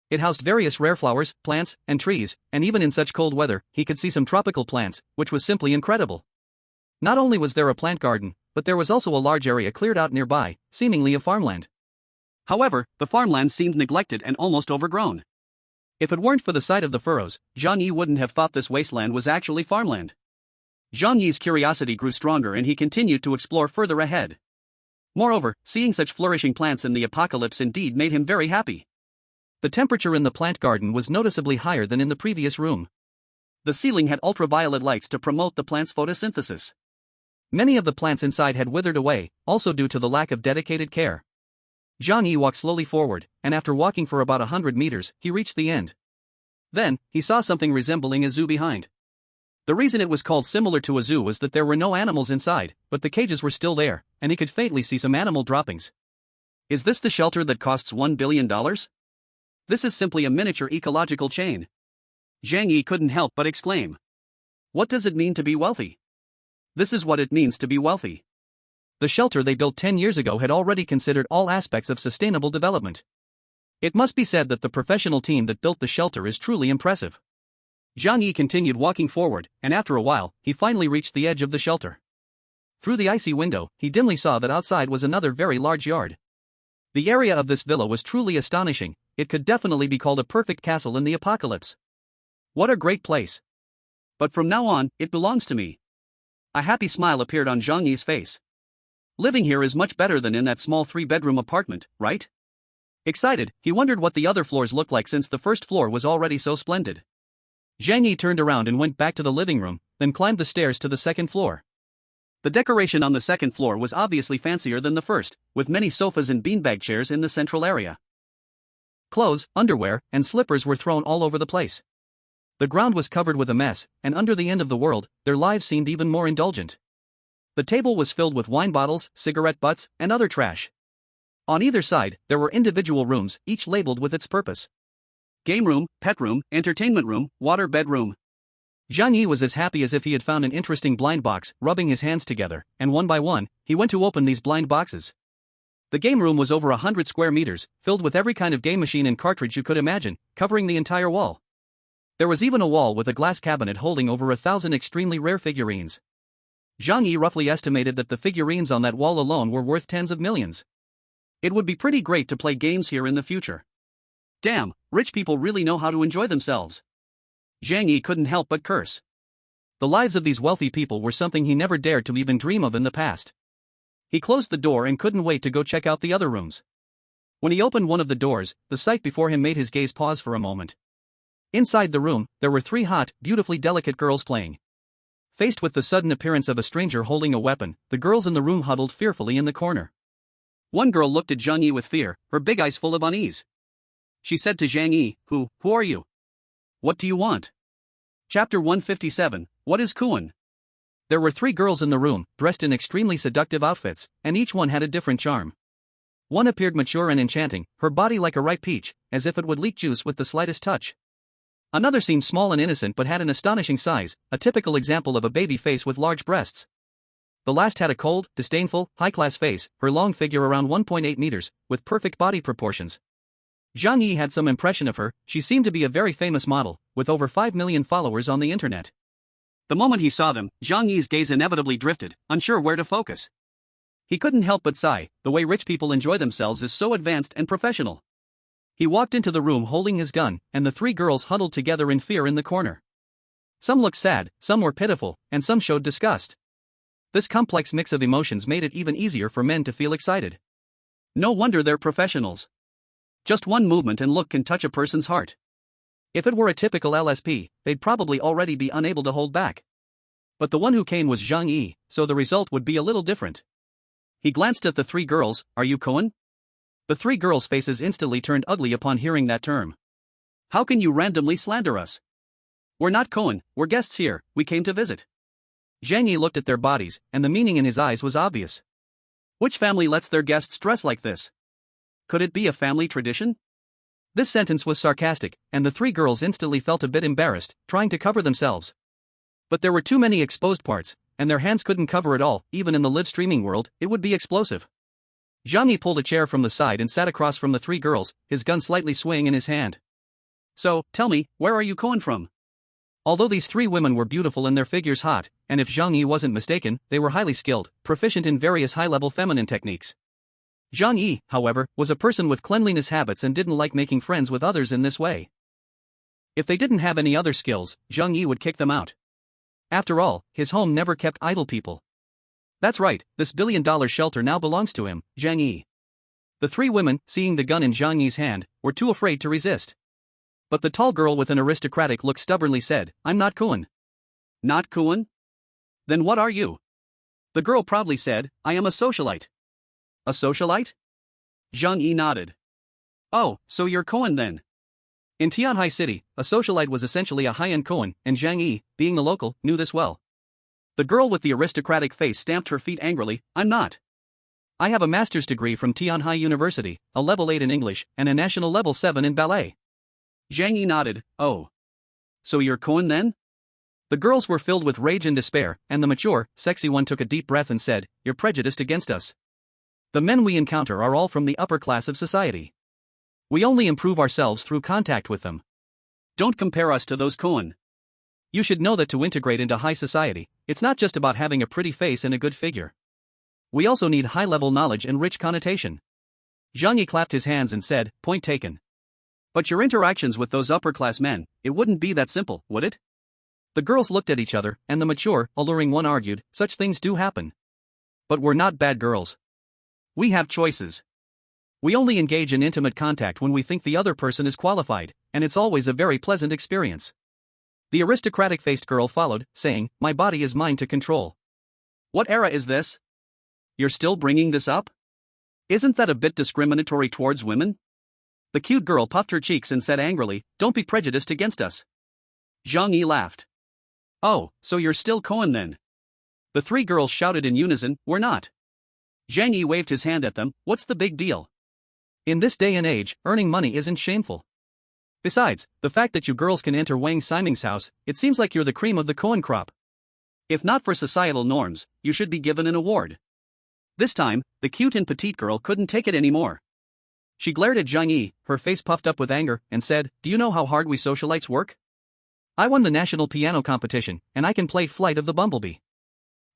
It housed various rare flowers, plants, and trees, and even in such cold weather, he could see some tropical plants, which was simply incredible. Not only was there a plant garden, but there was also a large area cleared out nearby, seemingly a farmland. However, the farmland seemed neglected and almost overgrown. If it weren't for the sight of the furrows, Zhang Yi wouldn't have thought this wasteland was actually farmland. Zhang Yi's curiosity grew stronger and he continued to explore further ahead. Moreover, seeing such flourishing plants in the apocalypse indeed made him very happy. The temperature in the plant garden was noticeably higher than in the previous room. The ceiling had ultraviolet lights to promote the plant's photosynthesis. Many of the plants inside had withered away, also due to the lack of dedicated care. Zhang Yi walked slowly forward, and after walking for about 100 meters, he reached the end. Then, he saw something resembling a zoo behind. The reason it was called similar to a zoo was that there were no animals inside, but the cages were still there, and he could faintly see some animal droppings. Is this the shelter that costs $1 billion? This is simply a miniature ecological chain. Zhang Yi couldn't help but exclaim. What does it mean to be wealthy? This is what it means to be wealthy. The shelter they built 10 years ago had already considered all aspects of sustainable development. It must be said that the professional team that built the shelter is truly impressive. Zhang Yi continued walking forward, and after a while, he finally reached the edge of the shelter. Through the icy window, he dimly saw that outside was another very large yard. The area of this villa was truly astonishing. It could definitely be called a perfect castle in the apocalypse. What a great place. But from now on, it belongs to me. A happy smile appeared on Zhang Yi's face. Living here is much better than in that small 3-bedroom apartment, right? Excited, he wondered what the other floors looked like since the first floor was already so splendid. Zhang Yi turned around and went back to the living room, then climbed the stairs to the second floor. The decoration on the second floor was obviously fancier than the first, with many sofas and beanbag chairs in the central area. Clothes, underwear, and slippers were thrown all over the place. The ground was covered with a mess, and under the end of the world, their lives seemed even more indulgent. The table was filled with wine bottles, cigarette butts, and other trash. On either side, there were individual rooms, each labeled with its purpose. Game room, pet room, entertainment room, water bedroom. Zhang Yi was as happy as if he had found an interesting blind box, rubbing his hands together, and one by one, he went to open these blind boxes. The game room was over 100 square meters, filled with every kind of game machine and cartridge you could imagine, covering the entire wall. There was even a wall with a glass cabinet holding over 1,000 extremely rare figurines. Zhang Yi roughly estimated that the figurines on that wall alone were worth tens of millions. It would be pretty great to play games here in the future. Damn, rich people really know how to enjoy themselves. Zhang Yi couldn't help but curse. The lives of these wealthy people were something he never dared to even dream of in the past. He closed the door and couldn't wait to go check out the other rooms. When he opened one of the doors, the sight before him made his gaze pause for a moment. Inside the room, there were 3 hot, beautifully delicate girls playing. Faced with the sudden appearance of a stranger holding a weapon, the girls in the room huddled fearfully in the corner. One girl looked at Zhang Yi with fear, her big eyes full of unease. She said to Zhang Yi, Who are you? What do you want? Chapter 157, What is Kuan? There were 3 girls in the room, dressed in extremely seductive outfits, and each one had a different charm. One appeared mature and enchanting, her body like a ripe peach, as if it would leak juice with the slightest touch. Another seemed small and innocent but had an astonishing size, a typical example of a baby face with large breasts. The last had a cold, disdainful, high-class face, her long figure around 1.8 meters, with perfect body proportions. Zhang Yi had some impression of her. She seemed to be a very famous model, with over 5 million followers on the internet. The moment he saw them, Zhang Yi's gaze inevitably drifted, unsure where to focus. He couldn't help but sigh. The way rich people enjoy themselves is so advanced and professional. He walked into the room holding his gun, and the three girls huddled together in fear in the corner. Some looked sad, some were pitiful, and some showed disgust. This complex mix of emotions made it even easier for men to feel excited. No wonder they're professionals. Just one movement and look can touch a person's heart. If it were a typical LSP, they'd probably already be unable to hold back. But the one who came was Zhang Yi, so the result would be a little different. He glanced at the three girls. Are you Cohen? The three girls' faces instantly turned ugly upon hearing that term. How can you randomly slander us? We're not Cohen, we're guests here, we came to visit. Zhang Yi looked at their bodies, and the meaning in his eyes was obvious. Which family lets their guests dress like this? Could it be a family tradition? This sentence was sarcastic, and the three girls instantly felt a bit embarrassed, trying to cover themselves. But there were too many exposed parts, and their hands couldn't cover it all. Even in the live streaming world, it would be explosive. Zhang Yi pulled a chair from the side and sat across from the three girls, his gun slightly swaying in his hand. So, tell me, where are you Cohen from? Although these three women were beautiful and their figures hot, and if Zhang Yi wasn't mistaken, they were highly skilled, proficient in various high-level feminine techniques. Zhang Yi, however, was a person with cleanliness habits and didn't like making friends with others in this way. If they didn't have any other skills, Zhang Yi would kick them out. After all, his home never kept idle people. That's right, this billion-dollar shelter now belongs to him, Zhang Yi. The three women, seeing the gun in Zhang Yi's hand, were too afraid to resist. But the tall girl with an aristocratic look stubbornly said, I'm not Cohen. Not Cohen? Then what are you? The girl proudly said, I am a socialite. A socialite? Zhang Yi nodded. Oh, so you're Cohen then. In Tianhai City, a socialite was essentially a high-end Cohen, and Zhang Yi, being a local, knew this well. The girl with the aristocratic face stamped her feet angrily, I'm not. I have a master's degree from Tianhai University, a level 8 in English, and a national level 7 in ballet. Zhang Yi nodded, oh. So you're Cohen then? The girls were filled with rage and despair, and the mature, sexy one took a deep breath and said, you're prejudiced against us. The men we encounter are all from the upper class of society. We only improve ourselves through contact with them. Don't compare us to those Cohen. You should know that to integrate into high society, it's not just about having a pretty face and a good figure. We also need high-level knowledge and rich connotation. Zhang Yi clapped his hands and said, point taken. But your interactions with those upper-class men, it wouldn't be that simple, would it? The girls looked at each other, and the mature, alluring one argued, such things do happen. But we're not bad girls. We have choices. We only engage in intimate contact when we think the other person is qualified, and it's always a very pleasant experience. The aristocratic-faced girl followed, saying, my body is mine to control. What era is this? You're still bringing this up? Isn't that a bit discriminatory towards women? The cute girl puffed her cheeks and said angrily, don't be prejudiced against us. Zhang Yi laughed. Oh, so you're still Cohen then? The three girls shouted in unison, we're not. Zhang Yi waved his hand at them, what's the big deal? In this day and age, earning money isn't shameful. Besides, the fact that you girls can enter Wang Ximing's house, it seems like you're the cream of the Cohen crop. If not for societal norms, you should be given an award. This time, the cute and petite girl couldn't take it anymore. She glared at Zhang Yi, her face puffed up with anger, and said, do you know how hard we socialites work? I won the national piano competition, and I can play Flight of the Bumblebee.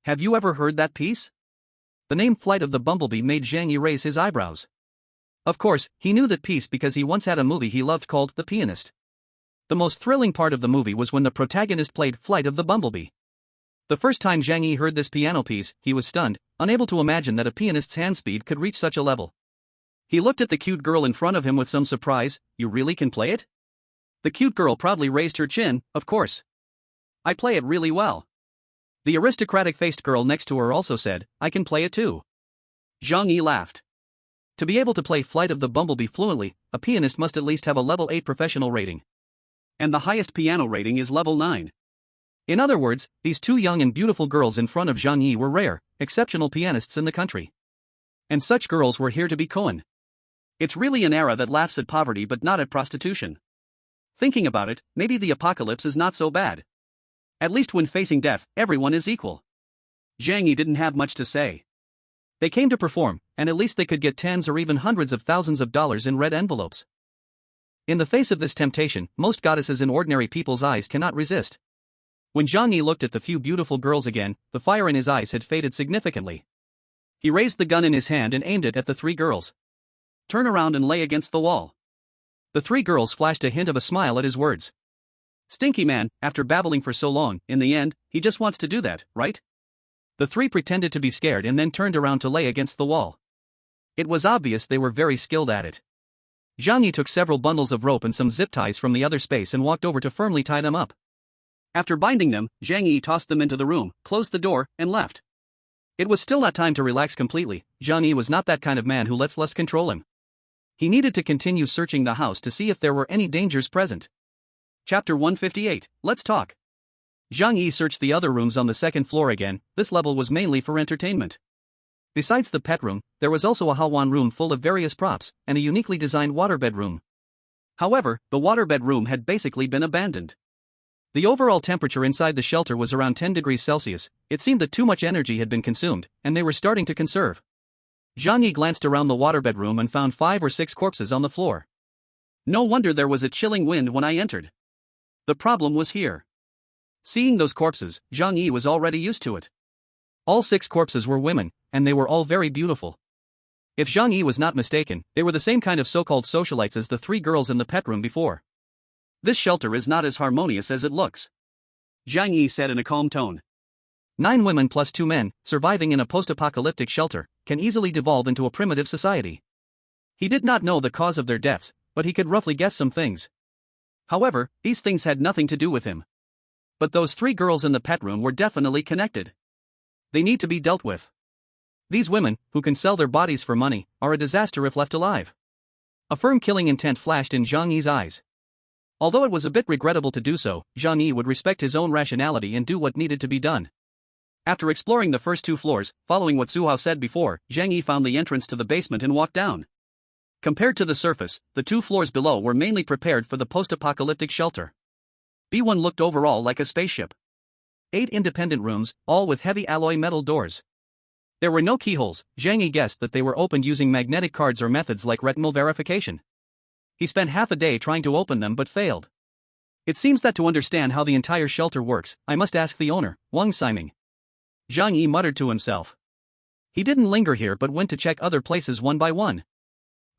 Have you ever heard that piece? The name Flight of the Bumblebee made Zhang Yi raise his eyebrows. Of course, he knew that piece because he once had a movie he loved called The Pianist. The most thrilling part of the movie was when the protagonist played Flight of the Bumblebee. The first time Zhang Yi heard this piano piece, he was stunned, unable to imagine that a pianist's hand speed could reach such a level. He looked at the cute girl in front of him with some surprise, you really can play it? The cute girl proudly raised her chin, of course. I play it really well. The aristocratic-faced girl next to her also said, I can play it too. Zhang Yi laughed. To be able to play Flight of the Bumblebee fluently, a pianist must at least have a level 8 professional rating. And the highest piano rating is level 9. In other words, these two young and beautiful girls in front of Zhang Yi were rare, exceptional pianists in the country. And such girls were here to be Cohen. It's really an era that laughs at poverty but not at prostitution. Thinking about it, maybe the apocalypse is not so bad. At least when facing death, everyone is equal. Zhang Yi didn't have much to say. They came to perform, and at least they could get tens or even hundreds of thousands of dollars in red envelopes. In the face of this temptation, most goddesses in ordinary people's eyes cannot resist. When Zhang Yi looked at the few beautiful girls again, the fire in his eyes had faded significantly. He raised the gun in his hand and aimed it at the three girls. Turn around and lay against the wall. The three girls flashed a hint of a smile at his words. Stinky man, after babbling for so long, in the end, he just wants to do that, right? The three pretended to be scared and then turned around to lay against the wall. It was obvious they were very skilled at it. Zhang Yi took several bundles of rope and some zip ties from the other space and walked over to firmly tie them up. After binding them, Zhang Yi tossed them into the room, closed the door, and left. It was still not time to relax completely. Zhang Yi was not that kind of man who lets lust control him. He needed to continue searching the house to see if there were any dangers present. Chapter 158, Let's Talk. Zhang Yi searched the other rooms on the second floor again. This level was mainly for entertainment. Besides the pet room, there was also a Halwan room full of various props, and a uniquely designed waterbed room. However, the waterbed room had basically been abandoned. The overall temperature inside the shelter was around 10 degrees Celsius. It seemed that too much energy had been consumed, and they were starting to conserve. Zhang Yi glanced around the waterbed room and found 5 or 6 corpses on the floor. No wonder there was a chilling wind when I entered. The problem was here. Seeing those corpses, Zhang Yi was already used to it. All 6 corpses were women, and they were all very beautiful. If Zhang Yi was not mistaken, they were the same kind of so-called socialites as the 3 girls in the pet room before. This shelter is not as harmonious as it looks, Zhang Yi said in a calm tone. 9 women plus 2 men, surviving in a post-apocalyptic shelter, can easily devolve into a primitive society. He did not know the cause of their deaths, but he could roughly guess some things. However, these things had nothing to do with him. But those 3 girls in the pet room were definitely connected. They need to be dealt with. These women, who can sell their bodies for money, are a disaster if left alive. A firm killing intent flashed in Zhang Yi's eyes. Although it was a bit regrettable to do so, Zhang Yi would respect his own rationality and do what needed to be done. After exploring the first 2 floors, following what Su Hao said before, Zhang Yi found the entrance to the basement and walked down. Compared to the surface, the 2 floors below were mainly prepared for the post-apocalyptic shelter. B1 looked overall like a spaceship. 8 independent rooms, all with heavy alloy metal doors. There were no keyholes. Zhang Yi guessed that they were opened using magnetic cards or methods like retinal verification. He spent half a day trying to open them but failed. It seems that to understand how the entire shelter works, I must ask the owner, Wang Ximing. Zhang Yi muttered to himself. He didn't linger here but went to check other places one by one.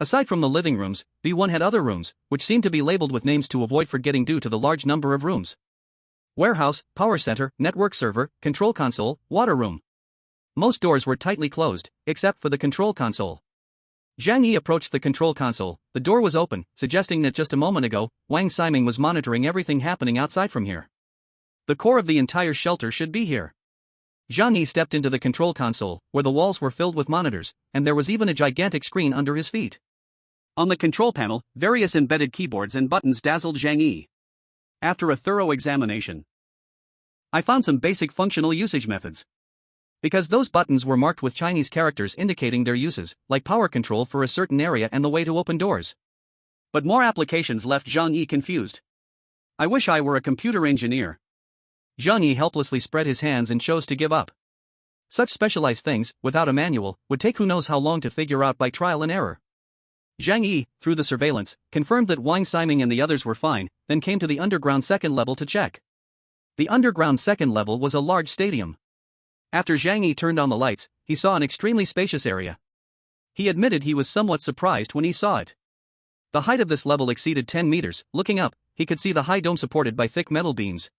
Aside from the living rooms, B1 had other rooms, which seemed to be labeled with names to avoid forgetting due to the large number of rooms. Warehouse, power center, network server, control console, water room. Most doors were tightly closed, except for the control console. Zhang Yi approached the control console. The door was open, suggesting that just a moment ago, Wang Ximing was monitoring everything happening outside from here. The core of the entire shelter should be here. Zhang Yi stepped into the control console, where the walls were filled with monitors, and there was even a gigantic screen under his feet. On the control panel, various embedded keyboards and buttons dazzled Zhang Yi. After a thorough examination, I found some basic functional usage methods. Because those buttons were marked with Chinese characters indicating their uses, like power control for a certain area and the way to open doors. But more applications left Zhang Yi confused. I wish I were a computer engineer. Zhang Yi helplessly spread his hands and chose to give up. Such specialized things, without a manual, would take who knows how long to figure out by trial and error. Zhang Yi, through the surveillance, confirmed that Wang Ximing and the others were fine, then came to the underground second level to check. The underground second level was a large stadium. After Zhang Yi turned on the lights, he saw an extremely spacious area. He admitted he was somewhat surprised when he saw it. The height of this level exceeded 10 meters. Looking up, he could see the high dome supported by thick metal beams.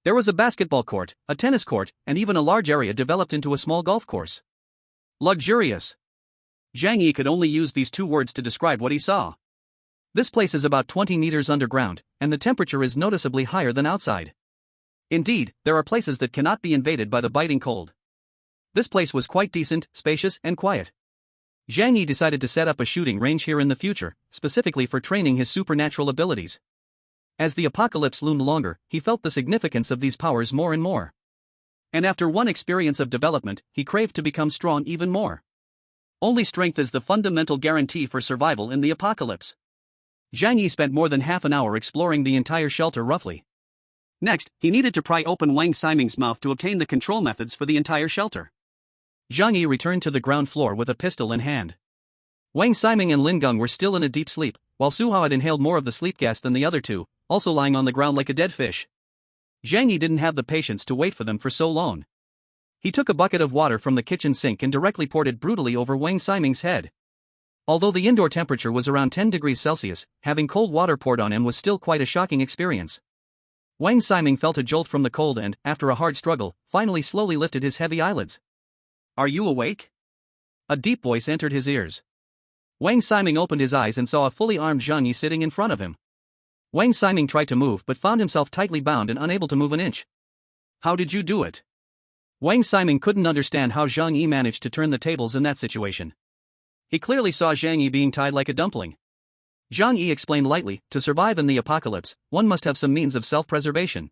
There was a basketball court, a tennis court, and even a large area developed into a small golf course. Luxurious. Zhang Yi could only use these 2 words to describe what he saw. This place is about 20 meters underground, and the temperature is noticeably higher than outside. Indeed, there are places that cannot be invaded by the biting cold. This place was quite decent, spacious, and quiet. Zhang Yi decided to set up a shooting range here in the future, specifically for training his supernatural abilities. As the apocalypse loomed longer, he felt the significance of these powers more and more. And after one experience of development, he craved to become strong even more. Only strength is the fundamental guarantee for survival in the apocalypse. Zhang Yi spent more than half an hour exploring the entire shelter roughly. Next, he needed to pry open Wang Ximing's mouth to obtain the control methods for the entire shelter. Zhang Yi returned to the ground floor with a pistol in hand. Wang Ximing and Lin Geng were still in a deep sleep, while Su Hao had inhaled more of the sleep gas than the other two, also lying on the ground like a dead fish. Zhang Yi didn't have the patience to wait for them for so long. He took a bucket of water from the kitchen sink and directly poured it brutally over Wang Ximing's head. Although the indoor temperature was around 10 degrees Celsius, having cold water poured on him was still quite a shocking experience. Wang Ximing felt a jolt from the cold and, after a hard struggle, finally slowly lifted his heavy eyelids. "Are you awake?" A deep voice entered his ears. Wang Ximing opened his eyes and saw a fully armed Zhang Yi sitting in front of him. Wang Ximing tried to move but found himself tightly bound and unable to move an inch. "How did you do it?" Wang Ximing couldn't understand how Zhang Yi managed to turn the tables in that situation. He clearly saw Zhang Yi being tied like a dumpling. Zhang Yi explained lightly, to survive in the apocalypse, one must have some means of self-preservation.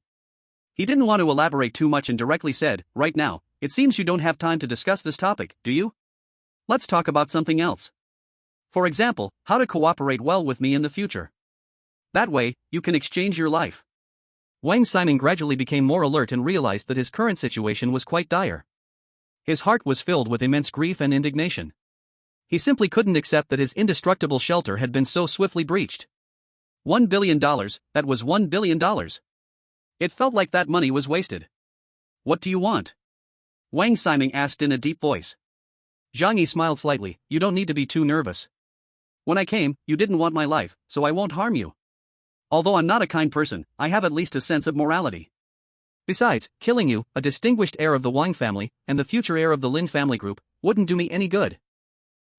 He didn't want to elaborate too much and directly said, "Right now, it seems you don't have time to discuss this topic, do you? Let's talk about something else. For example, how to cooperate well with me in the future. That way, you can exchange your life." Wang Ximing gradually became more alert and realized that his current situation was quite dire. His heart was filled with immense grief and indignation. He simply couldn't accept that his indestructible shelter had been so swiftly breached. $1 billion, that was $1 billion. It felt like that money was wasted. "What do you want?" Wang Ximing asked in a deep voice. Zhang Yi smiled slightly. "You don't need to be too nervous. When I came, you didn't want my life, so I won't harm you. Although I'm not a kind person, I have at least a sense of morality. Besides, killing you, a distinguished heir of the Wang family, and the future heir of the Lin family group, wouldn't do me any good.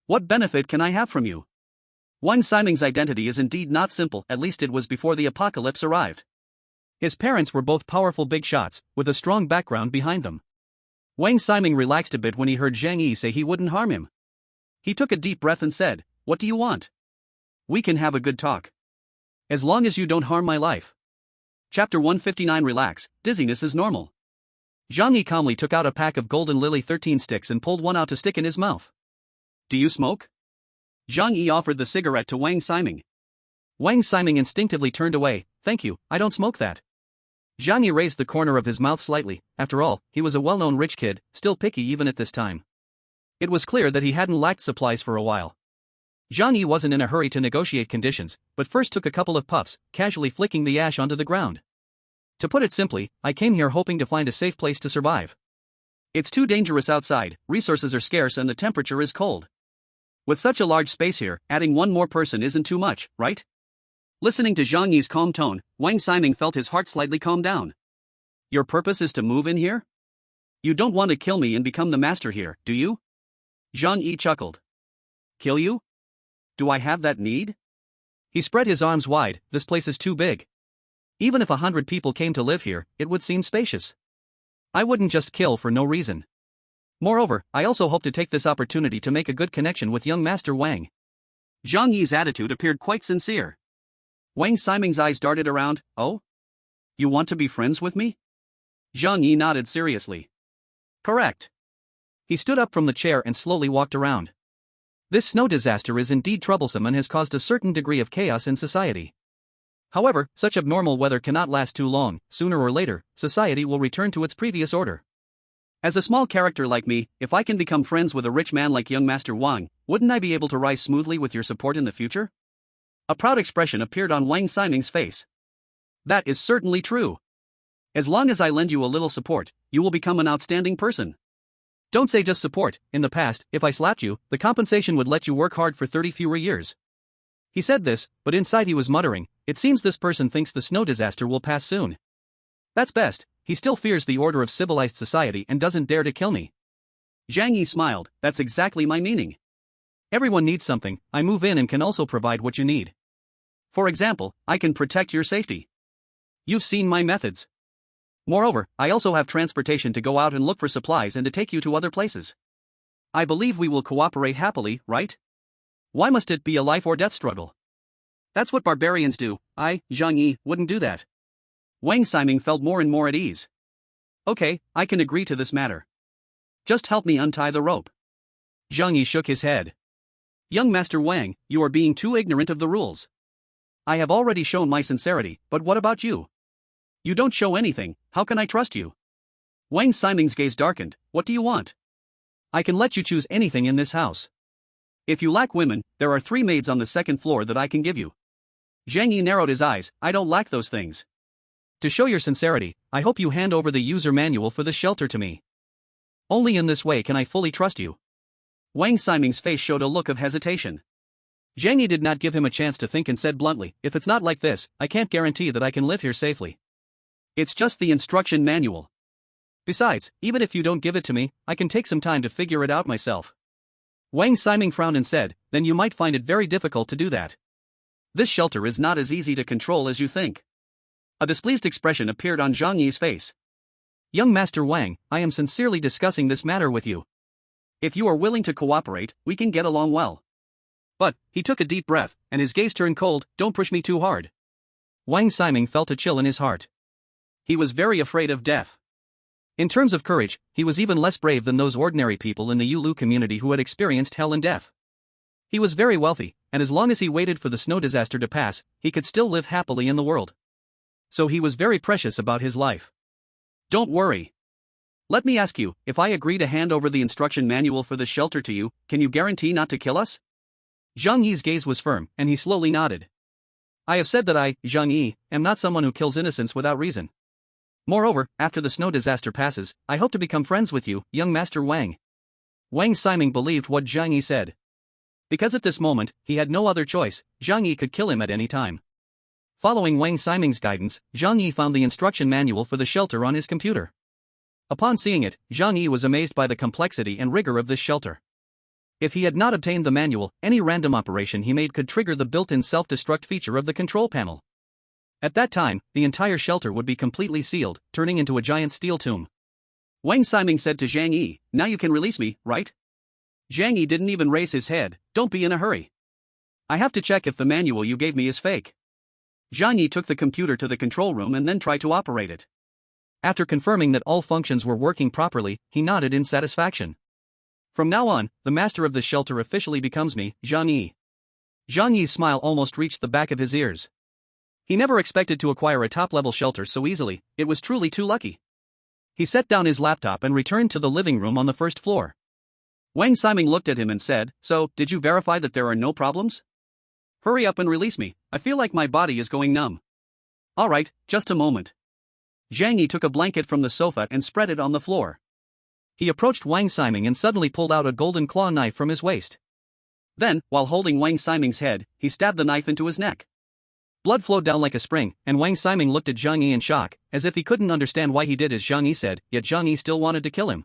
What benefit can I have from you?" Wang Ximing's identity is indeed not simple, at least it was before the apocalypse arrived. His parents were both powerful big shots, with a strong background behind them. Wang Ximing relaxed a bit when he heard Zhang Yi say he wouldn't harm him. He took a deep breath and said, "What do you want? We can have a good talk. As long as you don't harm my life." Chapter 159. Relax, dizziness is normal. Zhang Yi calmly took out a pack of Golden Lily 13 sticks and pulled one out to stick in his mouth. "Do you smoke?" Zhang Yi offered the cigarette to Wang Ximing. Wang Ximing instinctively turned away. "Thank you, I don't smoke that." Zhang Yi raised the corner of his mouth slightly. After all, he was a well-known rich kid, still picky even at this time. It was clear that he hadn't lacked supplies for a while. Zhang Yi wasn't in a hurry to negotiate conditions, but first took a couple of puffs, casually flicking the ash onto the ground. "To put it simply, I came here hoping to find a safe place to survive. It's too dangerous outside, resources are scarce and the temperature is cold. With such a large space here, adding one more person isn't too much, right?" Listening to Zhang Yi's calm tone, Wang Ximing felt his heart slightly calm down. "Your purpose is to move in here? You don't want to kill me and become the master here, do you?" Zhang Yi chuckled. "Kill you? Do I have that need?" He spread his arms wide. "This place is too big. Even if 100 people came to live here, it would seem spacious. I wouldn't just kill for no reason. Moreover, I also hope to take this opportunity to make a good connection with young Master Wang." Zhang Yi's attitude appeared quite sincere. Wang Ximing's eyes darted around. "Oh? You want to be friends with me?" Zhang Yi nodded seriously. "Correct." He stood up from the chair and slowly walked around. This snow disaster is indeed troublesome and has caused a certain degree of chaos in society. However, such abnormal weather cannot last too long. Sooner or later, society will return to its previous order. As a small character like me, if I can become friends with a rich man like young Master Wang, wouldn't I be able to rise smoothly with your support in the future? A proud expression appeared on Wang Ximing's face. "That is certainly true. As long as I lend you a little support, you will become an outstanding person. Don't say just support. In the past, if I slapped you, the compensation would let you work hard for 30 fewer years." He said this, but inside he was muttering, "It seems this person thinks the snow disaster will pass soon. That's best, he still fears the order of civilized society and doesn't dare to kill me." Zhang Yi smiled. "That's exactly my meaning. Everyone needs something, I move in and can also provide what you need. For example, I can protect your safety. You've seen my methods. Moreover, I also have transportation to go out and look for supplies and to take you to other places. I believe we will cooperate happily, right? Why must it be a life or death struggle? That's what barbarians do. I, Zhang Yi, wouldn't do that." Wang Ximing felt more and more at ease. "Okay, I can agree to this matter. Just help me untie the rope." Zhang Yi shook his head. Young Master Wang, you are being too ignorant of the rules. I have already shown my sincerity, but what about you? You don't show anything, how can I trust you? Wang Ximing's gaze darkened. What do you want? I can let you choose anything in this house. If you lack women, there are 3 maids on the 2nd floor that I can give you. Zhang Yi narrowed his eyes. I don't lack those things. To show your sincerity, I hope you hand over the user manual for the shelter to me. Only in this way can I fully trust you. Wang Ximing's face showed a look of hesitation. Zhang Yi did not give him a chance to think and said bluntly, if it's not like this, I can't guarantee that I can live here safely. It's just the instruction manual. Besides, even if you don't give it to me, I can take some time to figure it out myself. Wang Ximing frowned and said, then you might find it very difficult to do that. This shelter is not as easy to control as you think. A displeased expression appeared on Zhang Yi's face. Young Master Wang, I am sincerely discussing this matter with you. If you are willing to cooperate, we can get along well. But, he took a deep breath, and his gaze turned cold. Don't push me too hard. Wang Ximing felt a chill in his heart. He was very afraid of death. In terms of courage, he was even less brave than those ordinary people in the Yulu community who had experienced hell and death. He was very wealthy, and as long as he waited for the snow disaster to pass, he could still live happily in the world. So he was very precious about his life. Don't worry. Let me ask you, if I agree to hand over the instruction manual for the shelter to you, can you guarantee not to kill us? Zhang Yi's gaze was firm, and he slowly nodded. I have said that I, Zhang Yi, am not someone who kills innocents without reason. Moreover, after the snow disaster passes, I hope to become friends with you, young Master Wang. Wang Ximing believed what Zhang Yi said. Because at this moment, he had no other choice, Zhang Yi could kill him at any time. Following Wang Ximing's guidance, Zhang Yi found the instruction manual for the shelter on his computer. Upon seeing it, Zhang Yi was amazed by the complexity and rigor of this shelter. If he had not obtained the manual, any random operation he made could trigger the built-in self-destruct feature of the control panel. At that time, the entire shelter would be completely sealed, turning into a giant steel tomb. Wang Ximing said to Zhang Yi, now you can release me, right? Zhang Yi didn't even raise his head. Don't be in a hurry. I have to check if the manual you gave me is fake. Zhang Yi took the computer to the control room and then tried to operate it. After confirming that all functions were working properly, he nodded in satisfaction. From now on, the master of this shelter officially becomes me, Zhang Yi. Zhang Yi's smile almost reached the back of his ears. He never expected to acquire a top-level shelter so easily. It was truly too lucky. He set down his laptop and returned to the living room on the 1st floor. Wang Ximing looked at him and said, so, did you verify that there are no problems? Hurry up and release me, I feel like my body is going numb. Alright, just a moment. Zhang Yi took a blanket from the sofa and spread it on the floor. He approached Wang Ximing and suddenly pulled out a golden claw knife from his waist. Then, while holding Wang Ximing's head, he stabbed the knife into his neck. Blood flowed down like a spring, and Wang Ximing looked at Zhang Yi in shock, as if he couldn't understand why he did as Zhang Yi said, yet Zhang Yi still wanted to kill him.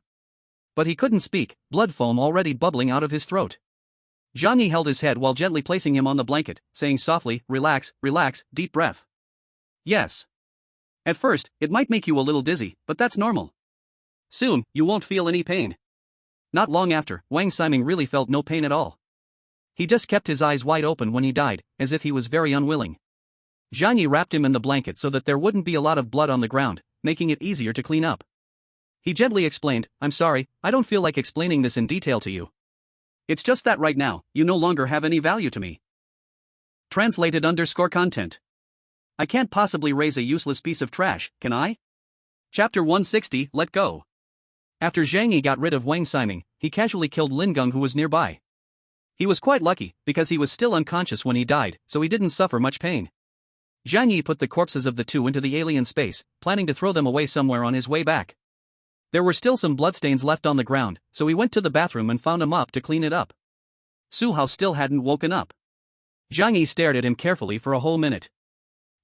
But he couldn't speak, blood foam already bubbling out of his throat. Zhang Yi held his head while gently placing him on the blanket, saying softly, relax, relax, deep breath. Yes. At first, it might make you a little dizzy, but that's normal. Soon, you won't feel any pain. Not long after, Wang Ximing really felt no pain at all. He just kept his eyes wide open when he died, as if he was very unwilling. Zhang Yi wrapped him in the blanket so that there wouldn't be a lot of blood on the ground, making it easier to clean up. He gently explained, I'm sorry, I don't feel like explaining this in detail to you. It's just that right now, you no longer have any value to me. Translated_content. I can't possibly raise a useless piece of trash, can I? Chapter 160, Let Go. After Zhang Yi got rid of Wang Ximing, he casually killed Lin Geng who was nearby. He was quite lucky, because he was still unconscious when he died, so he didn't suffer much pain. Zhang Yi put the corpses of the two into the alien space, planning to throw them away somewhere on his way back. There were still some bloodstains left on the ground, so he went to the bathroom and found a mop to clean it up. Su Hao still hadn't woken up. Zhang Yi stared at him carefully for a whole minute.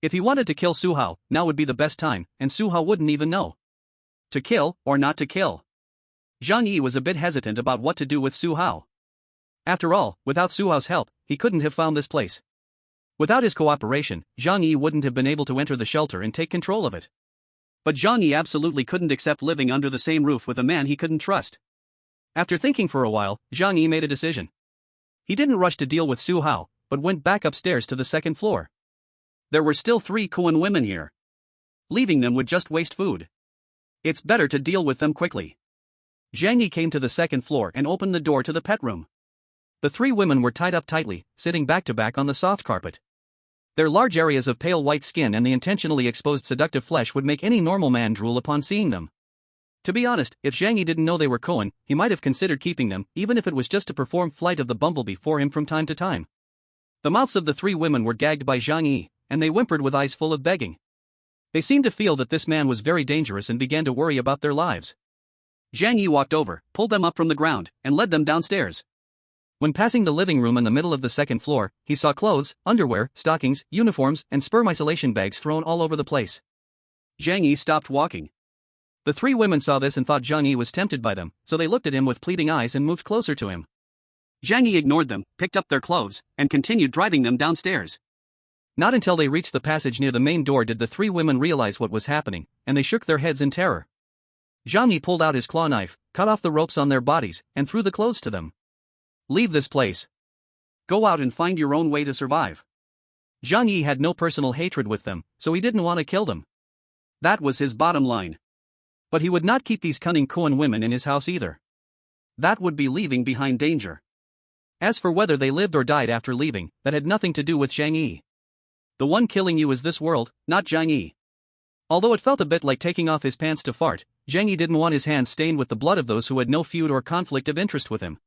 If he wanted to kill Su Hao, now would be the best time, and Su Hao wouldn't even know. To kill, or not to kill? Zhang Yi was a bit hesitant about what to do with Su Hao. After all, without Su Hao's help, he couldn't have found this place. Without his cooperation, Zhang Yi wouldn't have been able to enter the shelter and take control of it. But Zhang Yi absolutely couldn't accept living under the same roof with a man he couldn't trust. After thinking for a while, Zhang Yi made a decision. He didn't rush to deal with Su Hao, but went back upstairs to the 2nd floor. There were still 3 Kuan women here. Leaving them would just waste food. It's better to deal with them quickly. Zhang Yi came to the second floor and opened the door to the pet room. The three women were tied up tightly, sitting back to back on the soft carpet. Their large areas of pale white skin and the intentionally exposed seductive flesh would make any normal man drool upon seeing them. To be honest, if Zhang Yi didn't know they were Cohen, he might have considered keeping them, even if it was just to perform Flight of the Bumblebee for him from time to time. The mouths of the three women were gagged by Zhang Yi, and they whimpered with eyes full of begging. They seemed to feel that this man was very dangerous and began to worry about their lives. Zhang Yi walked over, pulled them up from the ground, and led them downstairs. When passing the living room in the middle of the second floor, he saw clothes, underwear, stockings, uniforms, and sperm isolation bags thrown all over the place. Zhang Yi stopped walking. The three women saw this and thought Zhang Yi was tempted by them, so they looked at him with pleading eyes and moved closer to him. Zhang Yi ignored them, picked up their clothes, and continued driving them downstairs. Not until they reached the passage near the main door did the three women realize what was happening, and they shook their heads in terror. Zhang Yi pulled out his claw knife, cut off the ropes on their bodies, and threw the clothes to them. Leave this place. Go out and find your own way to survive. Zhang Yi had no personal hatred with them, so he didn't want to kill them. That was his bottom line. But he would not keep these cunning Cohen women in his house either. That would be leaving behind danger. As for whether they lived or died after leaving, that had nothing to do with Zhang Yi. The one killing you is this world, not Zhang Yi. Although it felt a bit like taking off his pants to fart, Zhang Yi didn't want his hands stained with the blood of those who had no feud or conflict of interest with him.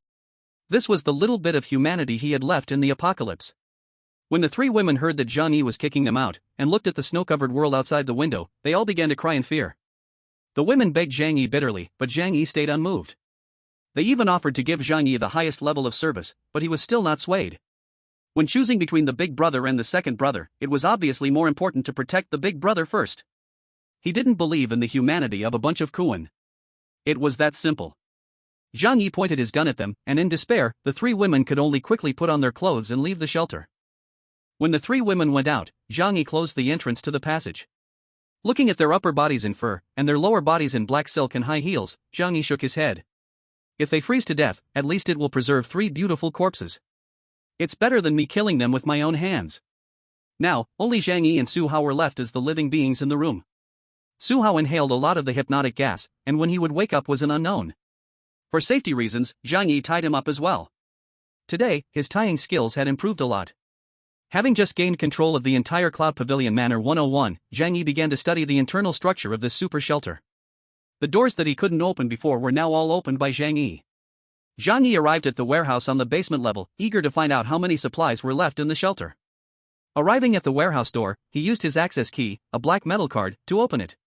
This was the little bit of humanity he had left in the apocalypse. When the three women heard that Zhang Yi was kicking them out, and looked at the snow-covered world outside the window, they all began to cry in fear. The women begged Zhang Yi bitterly, but Zhang Yi stayed unmoved. They even offered to give Zhang Yi the highest level of service, but he was still not swayed. When choosing between the big brother and the second brother, it was obviously more important to protect the big brother first. He didn't believe in the humanity of a bunch of Cohen. It was that simple. Zhang Yi pointed his gun at them, and in despair, the three women could only quickly put on their clothes and leave the shelter. When the three women went out, Zhang Yi closed the entrance to the passage. Looking at their upper bodies in fur, and their lower bodies in black silk and high heels, Zhang Yi shook his head. If they freeze to death, at least it will preserve three beautiful corpses. It's better than me killing them with my own hands. Now, only Zhang Yi and Su Hao were left as the living beings in the room. Su Hao inhaled a lot of the hypnotic gas, and when he would wake up was an unknown. For safety reasons, Zhang Yi tied him up as well. Today, his tying skills had improved a lot. Having just gained control of the entire Cloud Pavilion Manor 101, Zhang Yi began to study the internal structure of this super shelter. The doors that he couldn't open before were now all opened by Zhang Yi. Zhang Yi arrived at the warehouse on the basement level, eager to find out how many supplies were left in the shelter. Arriving at the warehouse door, he used his access key, a black metal card, to open it.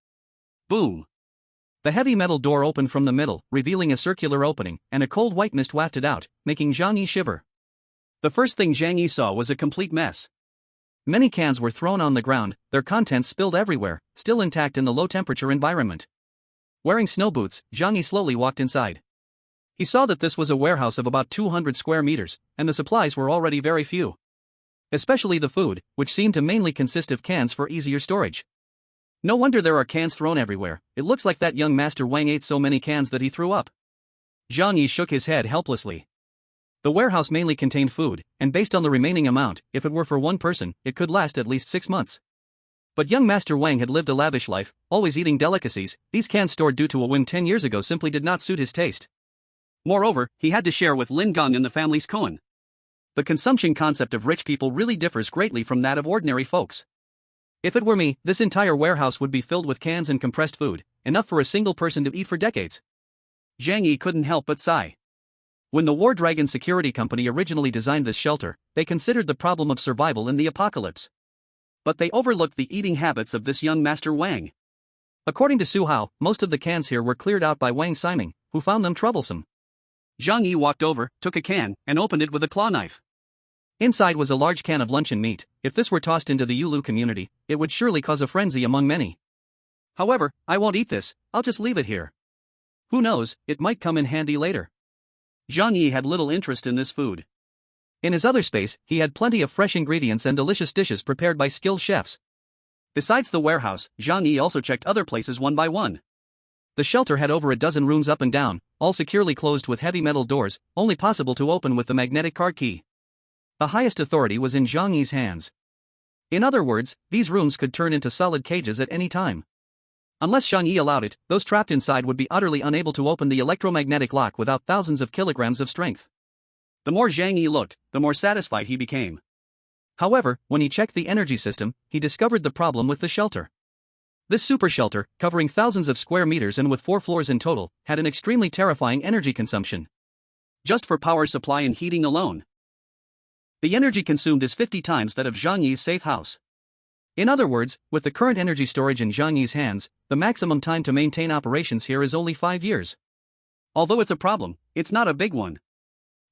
Boom! The heavy metal door opened from the middle, revealing a circular opening, and a cold white mist wafted out, making Zhang Yi shiver. The first thing Zhang Yi saw was a complete mess. Many cans were thrown on the ground, their contents spilled everywhere, still intact in the low-temperature environment. Wearing snow boots, Zhang Yi slowly walked inside. He saw that this was a warehouse of about 200 square meters, and the supplies were already very few. Especially the food, which seemed to mainly consist of cans for easier storage. No wonder there are cans thrown everywhere, it looks like that young Master Wang ate so many cans that he threw up. Zhang Yi shook his head helplessly. The warehouse mainly contained food, and based on the remaining amount, if it were for one person, it could last at least 6 months. But young Master Wang had lived a lavish life, always eating delicacies. These cans stored due to a whim 10 years ago simply did not suit his taste. Moreover, he had to share with Lin Gong and the family's Cohen. The consumption concept of rich people really differs greatly from that of ordinary folks. If it were me, this entire warehouse would be filled with cans and compressed food, enough for a single person to eat for decades. Zhang Yi couldn't help but sigh. When the War Dragon Security Company originally designed this shelter, they considered the problem of survival in the apocalypse. But they overlooked the eating habits of this young Master Wang. According to Su Hao, most of the cans here were cleared out by Wang Siming, who found them troublesome. Zhang Yi walked over, took a can, and opened it with a claw knife. Inside was a large can of luncheon meat. If this were tossed into the Yulu community, it would surely cause a frenzy among many. However, I won't eat this, I'll just leave it here. Who knows, it might come in handy later. Zhang Yi had little interest in this food. In his other space, he had plenty of fresh ingredients and delicious dishes prepared by skilled chefs. Besides the warehouse, Zhang Yi also checked other places one by one. The shelter had over a dozen rooms up and down, all securely closed with heavy metal doors, only possible to open with the magnetic card key. The highest authority was in Zhang Yi's hands. In other words, these rooms could turn into solid cages at any time. Unless Zhang Yi allowed it, those trapped inside would be utterly unable to open the electromagnetic lock without thousands of kilograms of strength. The more Zhang Yi looked, the more satisfied he became. However, when he checked the energy system, he discovered the problem with the shelter. This super shelter, covering thousands of square meters and with 4 floors in total, had an extremely terrifying energy consumption. Just for power supply and heating alone, the energy consumed is 50 times that of Zhang Yi's safe house. In other words, with the current energy storage in Zhang Yi's hands, the maximum time to maintain operations here is only 5 years. Although it's a problem, it's not a big one.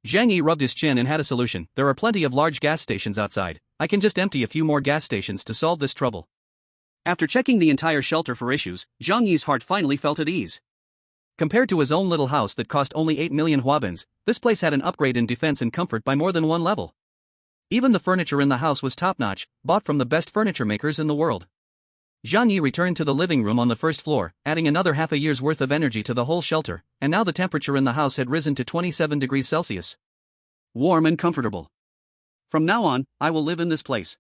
Zhang Yi rubbed his chin and had a solution. There are plenty of large gas stations outside. I can just empty a few more gas stations to solve this trouble. After checking the entire shelter for issues, Zhang Yi's heart finally felt at ease. Compared to his own little house that cost only 8 million huabins, this place had an upgrade in defense and comfort by more than one level. Even the furniture in the house was top-notch, bought from the best furniture makers in the world. Zhang Yi returned to the living room on the first floor, adding another half a year's worth of energy to the whole shelter, and now the temperature in the house had risen to 27 degrees Celsius. Warm and comfortable. From now on, I will live in this place.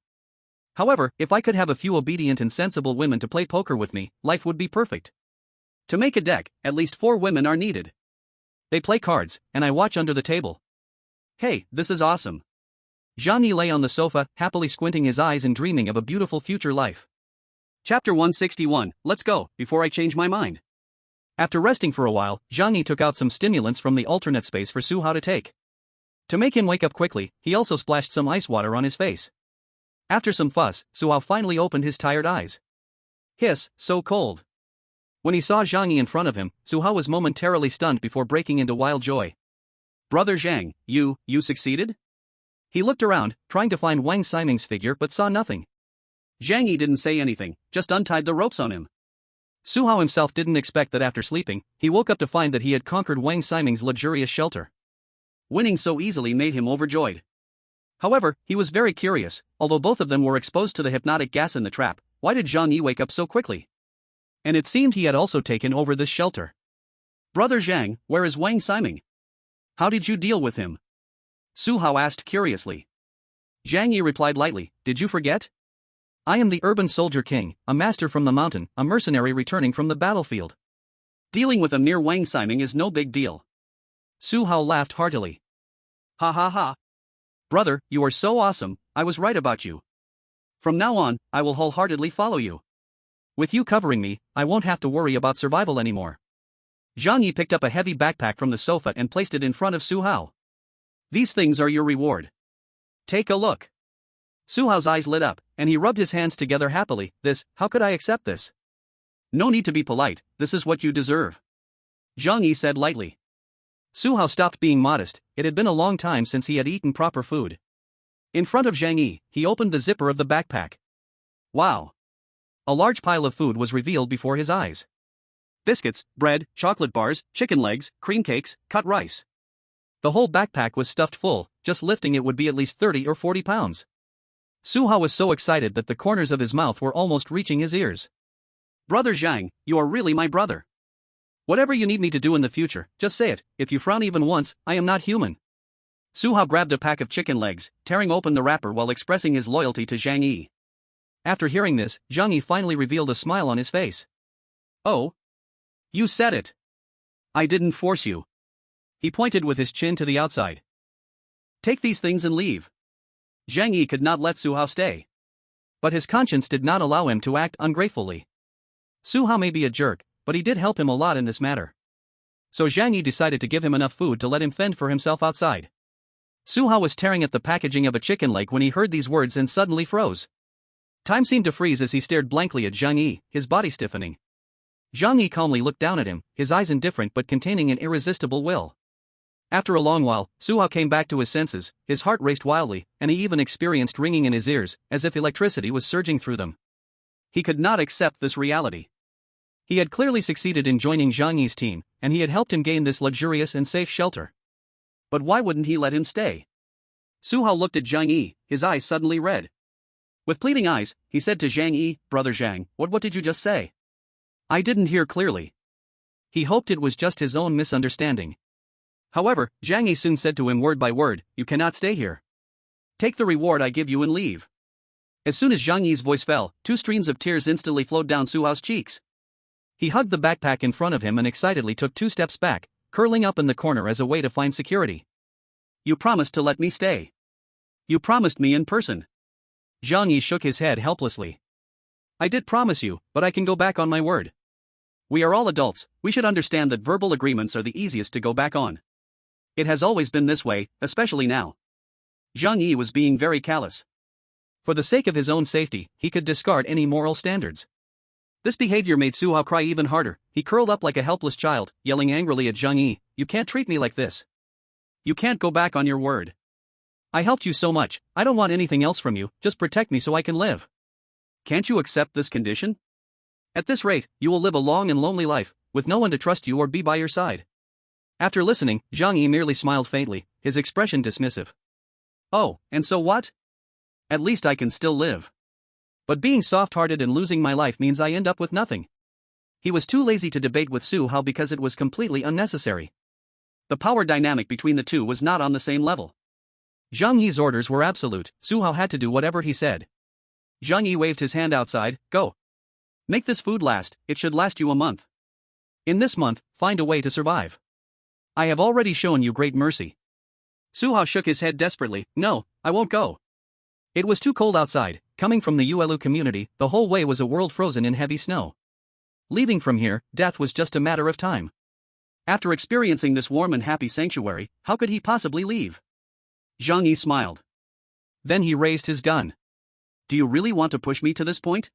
However, if I could have a few obedient and sensible women to play poker with me, life would be perfect. To make a deck, at least 4 women are needed. They play cards, and I watch under the table. Hey, this is awesome. Zhang Yi lay on the sofa, happily squinting his eyes and dreaming of a beautiful future life. Chapter 161, let's go, before I change my mind. After resting for a while, Zhang Yi took out some stimulants from the alternate space for Su Hao to take. To make him wake up quickly, he also splashed some ice water on his face. After some fuss, Su Hao finally opened his tired eyes. Hiss, so cold. When he saw Zhang Yi in front of him, Su Hao was momentarily stunned before breaking into wild joy. Brother Zhang, you succeeded? He looked around, trying to find Wang Ximing's figure but saw nothing. Zhang Yi didn't say anything, just untied the ropes on him. Su Hao himself didn't expect that after sleeping, he woke up to find that he had conquered Wang Ximing's luxurious shelter. Winning so easily made him overjoyed. However, he was very curious. Although both of them were exposed to the hypnotic gas in the trap, why did Zhang Yi wake up so quickly? And it seemed he had also taken over this shelter. Brother Zhang, where is Wang Ximing? How did you deal with him? Su Hao asked curiously. Zhang Yi replied lightly, did you forget? I am the urban soldier king, a master from the mountain, a mercenary returning from the battlefield. Dealing with a mere Wang Ximing is no big deal. Su Hao laughed heartily. Ha ha ha. Brother, you are so awesome, I was right about you. From now on, I will wholeheartedly follow you. With you covering me, I won't have to worry about survival anymore. Zhang Yi picked up a heavy backpack from the sofa and placed it in front of Su Hao. These things are your reward. Take a look. Su Hao's eyes lit up, and he rubbed his hands together happily. How could I accept this? No need to be polite, this is what you deserve. Zhang Yi said lightly. Su Hao stopped being modest. It had been a long time since he had eaten proper food. In front of Zhang Yi, he opened the zipper of the backpack. Wow! A large pile of food was revealed before his eyes. Biscuits, bread, chocolate bars, chicken legs, cream cakes, cut rice. The whole backpack was stuffed full, just lifting it would be at least 30 or 40 pounds. Su Hao was so excited that the corners of his mouth were almost reaching his ears. Brother Zhang, you are really my brother. Whatever you need me to do in the future, just say it. If you frown even once, I am not human. Su Hao grabbed a pack of chicken legs, tearing open the wrapper while expressing his loyalty to Zhang Yi. After hearing this, Zhang Yi finally revealed a smile on his face. Oh? You said it. I didn't force you. He pointed with his chin to the outside. Take these things and leave. Zhang Yi could not let Su Hao stay. But his conscience did not allow him to act ungratefully. Su Hao may be a jerk, but he did help him a lot in this matter. So Zhang Yi decided to give him enough food to let him fend for himself outside. Su Hao was tearing at the packaging of a chicken leg when he heard these words and suddenly froze. Time seemed to freeze as he stared blankly at Zhang Yi, his body stiffening. Zhang Yi calmly looked down at him, his eyes indifferent but containing an irresistible will. After a long while, Su Hao came back to his senses, his heart raced wildly, and he even experienced ringing in his ears, as if electricity was surging through them. He could not accept this reality. He had clearly succeeded in joining Zhang Yi's team, and he had helped him gain this luxurious and safe shelter. But why wouldn't he let him stay? Su Hao looked at Zhang Yi, his eyes suddenly red. With pleading eyes, he said to Zhang Yi, Brother Zhang, what did you just say? I didn't hear clearly. He hoped it was just his own misunderstanding. However, Zhang Yi soon said to him word by word, you cannot stay here. Take the reward I give you and leave. As soon as Zhang Yi's voice fell, 2 streams of tears instantly flowed down Su Hao's cheeks. He hugged the backpack in front of him and excitedly took 2 steps back, curling up in the corner as a way to find security. You promised to let me stay. You promised me in person. Zhang Yi shook his head helplessly. I did promise you, but I can go back on my word. We are all adults, we should understand that verbal agreements are the easiest to go back on. It has always been this way, especially now. Zhang Yi was being very callous. For the sake of his own safety, he could discard any moral standards. This behavior made Su Hao cry even harder. He curled up like a helpless child, yelling angrily at Zhang Yi, "You can't treat me like this. You can't go back on your word. I helped you so much, I don't want anything else from you, just protect me so I can live. Can't you accept this condition? At this rate, you will live a long and lonely life, with no one to trust you or be by your side." After listening, Zhang Yi merely smiled faintly, his expression dismissive. Oh, and so what? At least I can still live. But being soft-hearted and losing my life means I end up with nothing. He was too lazy to debate with Su Hao because it was completely unnecessary. The power dynamic between the two was not on the same level. Zhang Yi's orders were absolute, Su Hao had to do whatever he said. Zhang Yi waved his hand outside, "Go. Make this food last, it should last you a month. In this month, find a way to survive. I have already shown you great mercy." Su Hao shook his head desperately, "No, I won't go." It was too cold outside. Coming from the Yuelu community, the whole way was a world frozen in heavy snow. Leaving from here, death was just a matter of time. After experiencing this warm and happy sanctuary, how could he possibly leave? Zhang Yi smiled. Then he raised his gun. Do you really want to push me to this point?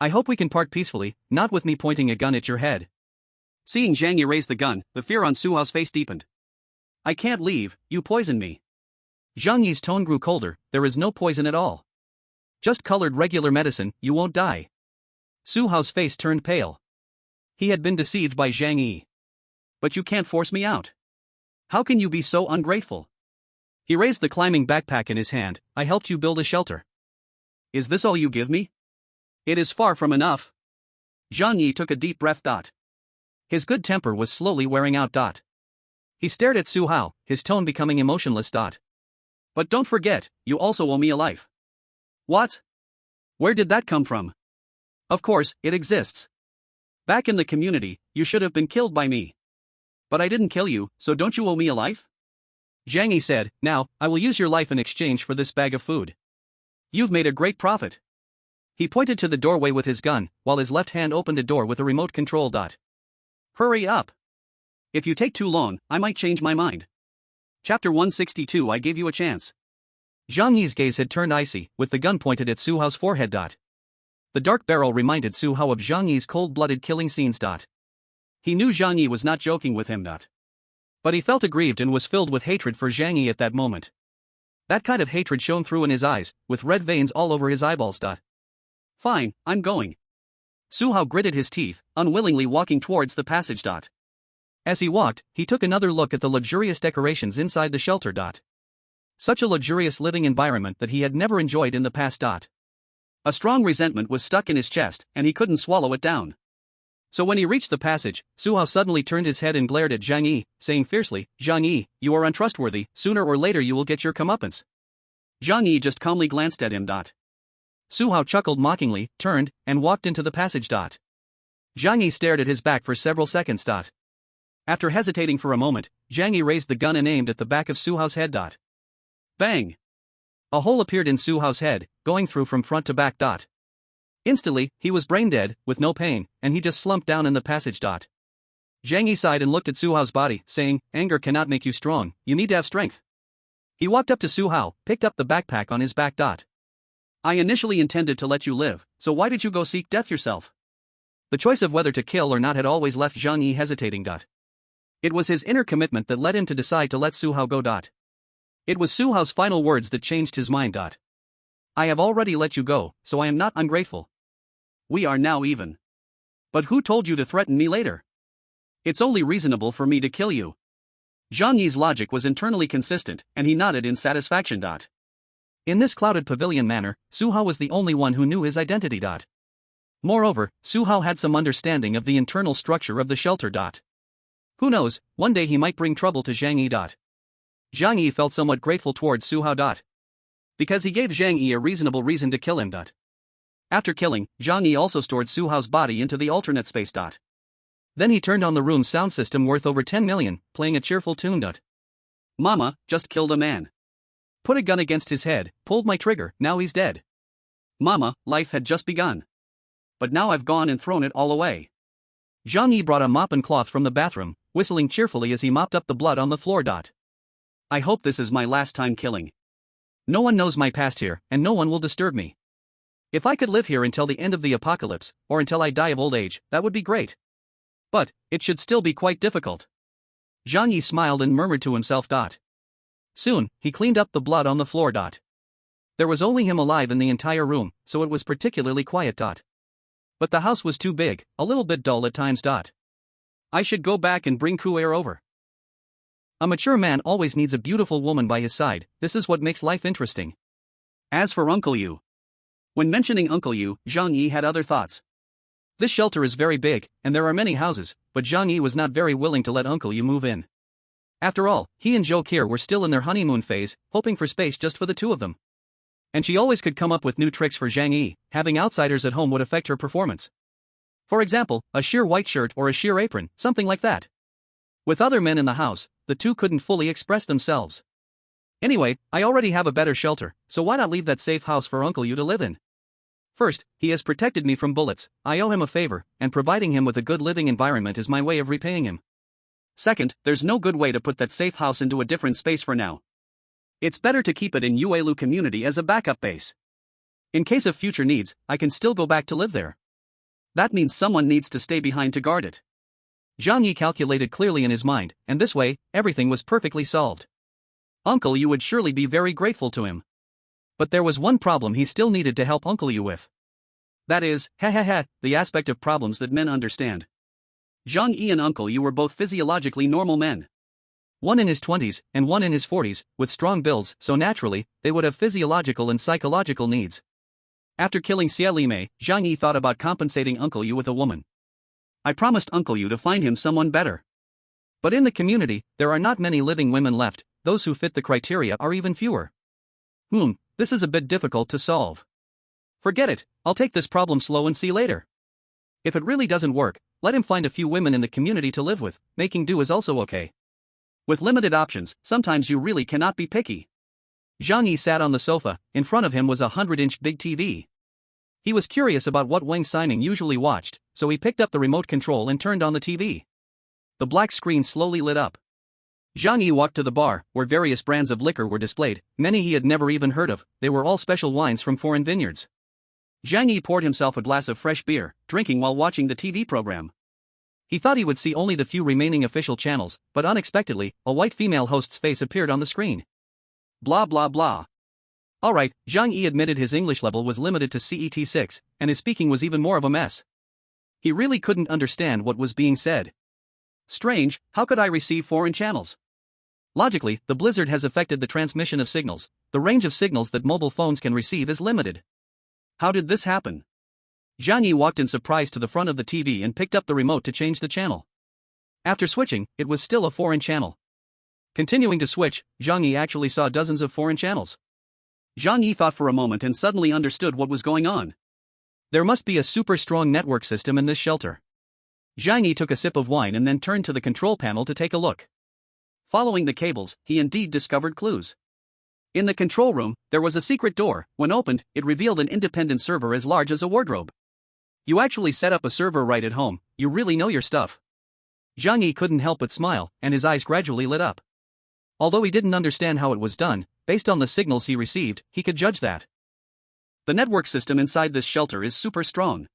I hope we can part peacefully, not with me pointing a gun at your head. Seeing Zhang Yi raise the gun, the fear on Su Hao's face deepened. I can't leave, you poisoned me. Zhang Yi's tone grew colder, there is no poison at all. Just colored regular medicine, you won't die. Su Hao's face turned pale. He had been deceived by Zhang Yi. But you can't force me out. How can you be so ungrateful? He raised the climbing backpack in his hand, I helped you build a shelter. Is this all you give me? It is far from enough. Zhang Yi took a deep breath. His good temper was slowly wearing out. He stared at Su Hao, his tone becoming emotionless. But don't forget, you also owe me a life. What? Where did that come from? Of course, it exists. Back in the community, you should have been killed by me. But I didn't kill you, so don't you owe me a life? Zhang Yi said, now, I will use your life in exchange for this bag of food. You've made a great profit. He pointed to the doorway with his gun, while his left hand opened a door with a remote control. Hurry up. If you take too long, I might change my mind. Chapter 162 I gave you a chance. Zhang Yi's gaze had turned icy, with the gun pointed at Su Hao's forehead. The dark barrel reminded Su Hao of Zhang Yi's cold-blooded killing scenes. He knew Zhang Yi was not joking with him. But he felt aggrieved and was filled with hatred for Zhang Yi at that moment. That kind of hatred shone through in his eyes, with red veins all over his eyeballs. Fine, I'm going. Su Hao gritted his teeth, unwillingly walking towards the passage. As he walked, he took another look at the luxurious decorations inside the shelter. Such a luxurious living environment that he had never enjoyed in the past. A strong resentment was stuck in his chest, and he couldn't swallow it down. So when he reached the passage, Su Hao suddenly turned his head and glared at Zhang Yi, saying fiercely, Zhang Yi, you are untrustworthy, sooner or later you will get your comeuppance. Zhang Yi just calmly glanced at him. Su Hao chuckled mockingly, turned, and walked into the passage. Zhang Yi stared at his back for several seconds. After hesitating for a moment, Zhang Yi raised the gun and aimed at the back of Su Hao's head. Bang! A hole appeared in Su Hao's head, going through from front to back. Instantly, he was brain dead, with no pain, and he just slumped down in the passage. Zhang Yi sighed and looked at Su Hao's body, saying, anger cannot make you strong, you need to have strength. He walked up to Su Hao, picked up the backpack on his back. I initially intended to let you live, so why did you go seek death yourself? The choice of whether to kill or not had always left Zhang Yi hesitating. It was his inner commitment that led him to decide to let Su Hao go. It was Su Hao's final words that changed his mind. I have already let you go, so I am not ungrateful. We are now even. But who told you to threaten me later? It's only reasonable for me to kill you. Zhang Yi's logic was internally consistent, and he nodded in satisfaction. In this clouded pavilion manner, Su Hao was the only one who knew his identity. Moreover, Su Hao had some understanding of the internal structure of the shelter. Who knows, one day he might bring trouble to Zhang Yi. Zhang Yi felt somewhat grateful towards Su Hao. Because he gave Zhang Yi a reasonable reason to kill him. After killing, Zhang Yi also stored Su Hao's body into the alternate space. Then he turned on the room's sound system worth over 10 million, playing a cheerful tune. Mama, just killed a man. Put a gun against his head, pulled my trigger, now he's dead. Mama, life had just begun. But now I've gone and thrown it all away. Zhang Yi brought a mop and cloth from the bathroom, whistling cheerfully as he mopped up the blood on the floor. I hope this is my last time killing. No one knows my past here, and no one will disturb me. If I could live here until the end of the apocalypse, or until I die of old age, that would be great. But it should still be quite difficult. Zhang Yi smiled and murmured to himself. Soon, he cleaned up the blood on the floor. There was only him alive in the entire room, so it was particularly quiet. But the house was too big, a little bit dull at times. I should go back and bring Heir over. A mature man always needs a beautiful woman by his side, this is what makes life interesting. As for Uncle Yu. When mentioning Uncle Yu, Zhang Yi had other thoughts. This shelter is very big, and there are many houses, but Zhang Yi was not very willing to let Uncle Yu move in. After all, he and Zhou Keir were still in their honeymoon phase, hoping for space just for the two of them. And she always could come up with new tricks for Zhang Yi, having outsiders at home would affect her performance. For example, a sheer white shirt or a sheer apron, something like that. With other men in the house, the two couldn't fully express themselves. Anyway, I already have a better shelter, so why not leave that safe house for Uncle Yu to live in? First, he has protected me from bullets, I owe him a favor, and providing him with a good living environment is my way of repaying him. Second, there's no good way to put that safe house into a different space for now. It's better to keep it in Yuelu community as a backup base. In case of future needs, I can still go back to live there. That means someone needs to stay behind to guard it. Zhang Yi calculated clearly in his mind, and this way, everything was perfectly solved. Uncle Yu would surely be very grateful to him. But there was one problem he still needed to help Uncle Yu with. That is, the aspect of problems that men understand. Zhang Yi and Uncle Yu were both physiologically normal men. One in his 20s, and one in his 40s, with strong builds, so naturally, they would have physiological and psychological needs. After killing Xie Limei, Zhang Yi thought about compensating Uncle Yu with a woman. I promised Uncle Yu to find him someone better. But in the community, there are not many living women left, those who fit the criteria are even fewer. This is a bit difficult to solve. Forget it, I'll take this problem slow and see later. If it really doesn't work, let him find a few women in the community to live with, making do is also okay. With limited options, sometimes you really cannot be picky. Zhang Yi sat on the sofa, in front of him was a 100-inch big TV. He was curious about what Wang Ximing usually watched, so he picked up the remote control and turned on the TV. The black screen slowly lit up. Zhang Yi walked to the bar, where various brands of liquor were displayed, many he had never even heard of, they were all special wines from foreign vineyards. Zhang Yi poured himself a glass of fresh beer, drinking while watching the TV program. He thought he would see only the few remaining official channels, but unexpectedly, a white female host's face appeared on the screen. Blah blah blah. Alright, Zhang Yi admitted his English level was limited to CET6, and his speaking was even more of a mess. He really couldn't understand what was being said. Strange, how could I receive foreign channels? Logically, the blizzard has affected the transmission of signals, the range of signals that mobile phones can receive is limited. How did this happen? Zhang Yi walked in surprise to the front of the TV and picked up the remote to change the channel. After switching, it was still a foreign channel. Continuing to switch, Zhang Yi actually saw dozens of foreign channels. Zhang Yi thought for a moment and suddenly understood what was going on. There must be a super strong network system in this shelter. Zhang Yi took a sip of wine and then turned to the control panel to take a look. Following the cables, he indeed discovered clues. In the control room, there was a secret door. When opened, it revealed an independent server as large as a wardrobe. You actually set up a server right at home, you really know your stuff. Zhang Yi couldn't help but smile, and his eyes gradually lit up. Although he didn't understand how it was done, based on the signals he received, he could judge that. The network system inside this shelter is super strong.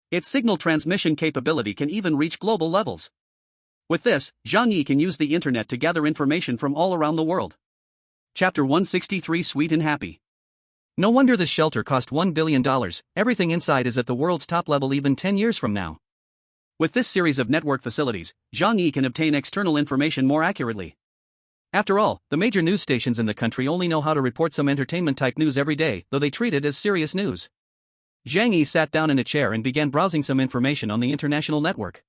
Its signal transmission capability can even reach global levels. With this, Zhang Yi can use the internet to gather information from all around the world. Chapter 163 Sweet and Happy. No wonder this shelter cost $1 billion, everything inside is at the world's top level even 10 years from now. With this series of network facilities, Zhang Yi can obtain external information more accurately. After all, the major news stations in the country only know how to report some entertainment-type news every day, though they treat it as serious news. Zhang Yi sat down in a chair and began browsing some information on the international network.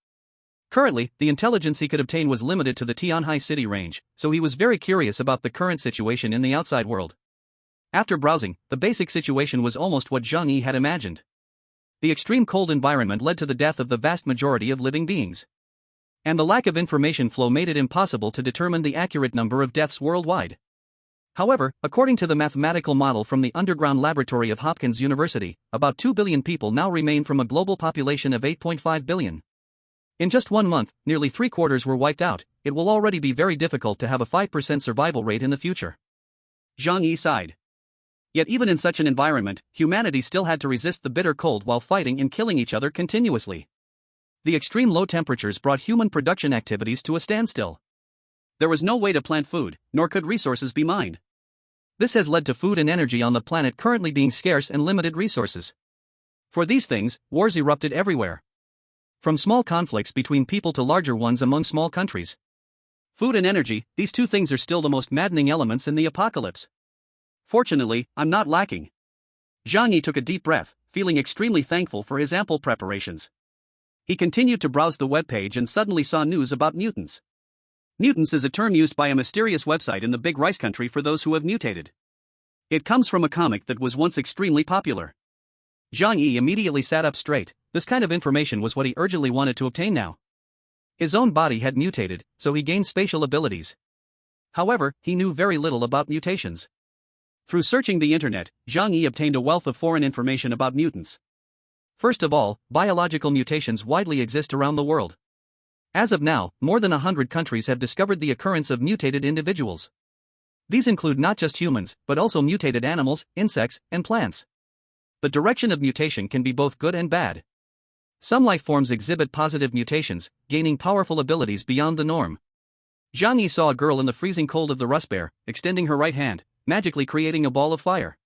Currently, the intelligence he could obtain was limited to the Tianhai city range, so he was very curious about the current situation in the outside world. After browsing, the basic situation was almost what Zhang Yi had imagined. The extreme cold environment led to the death of the vast majority of living beings. And the lack of information flow made it impossible to determine the accurate number of deaths worldwide. However, according to the mathematical model from the underground laboratory of Hopkins University, about 2 billion people now remain from a global population of 8.5 billion. In just 1 month, nearly 3/4 were wiped out. It will already be very difficult to have a 5% survival rate in the future. Zhang Yi sighed. Yet even in such an environment, humanity still had to resist the bitter cold while fighting and killing each other continuously. The extreme low temperatures brought human production activities to a standstill. There was no way to plant food, nor could resources be mined. This has led to food and energy on the planet currently being scarce and limited resources. For these things, wars erupted everywhere. From small conflicts between people to larger ones among small countries. Food and energy, these two things are still the most maddening elements in the apocalypse. Fortunately, I'm not lacking. Zhang Yi took a deep breath, feeling extremely thankful for his ample preparations. He continued to browse the webpage and suddenly saw news about mutants. Mutants is a term used by a mysterious website in the Big Rice Country for those who have mutated. It comes from a comic that was once extremely popular. Zhang Yi immediately sat up straight. This kind of information was what he urgently wanted to obtain now. His own body had mutated, so he gained spatial abilities. However, he knew very little about mutations. Through searching the internet, Zhang Yi obtained a wealth of foreign information about mutants. First of all, biological mutations widely exist around the world. As of now, more than 100 countries have discovered the occurrence of mutated individuals. These include not just humans, but also mutated animals, insects, and plants. The direction of mutation can be both good and bad. Some life forms exhibit positive mutations, gaining powerful abilities beyond the norm. Zhang Yi saw a girl in the freezing cold of the Rust Bear, extending her right hand, magically creating a ball of fire.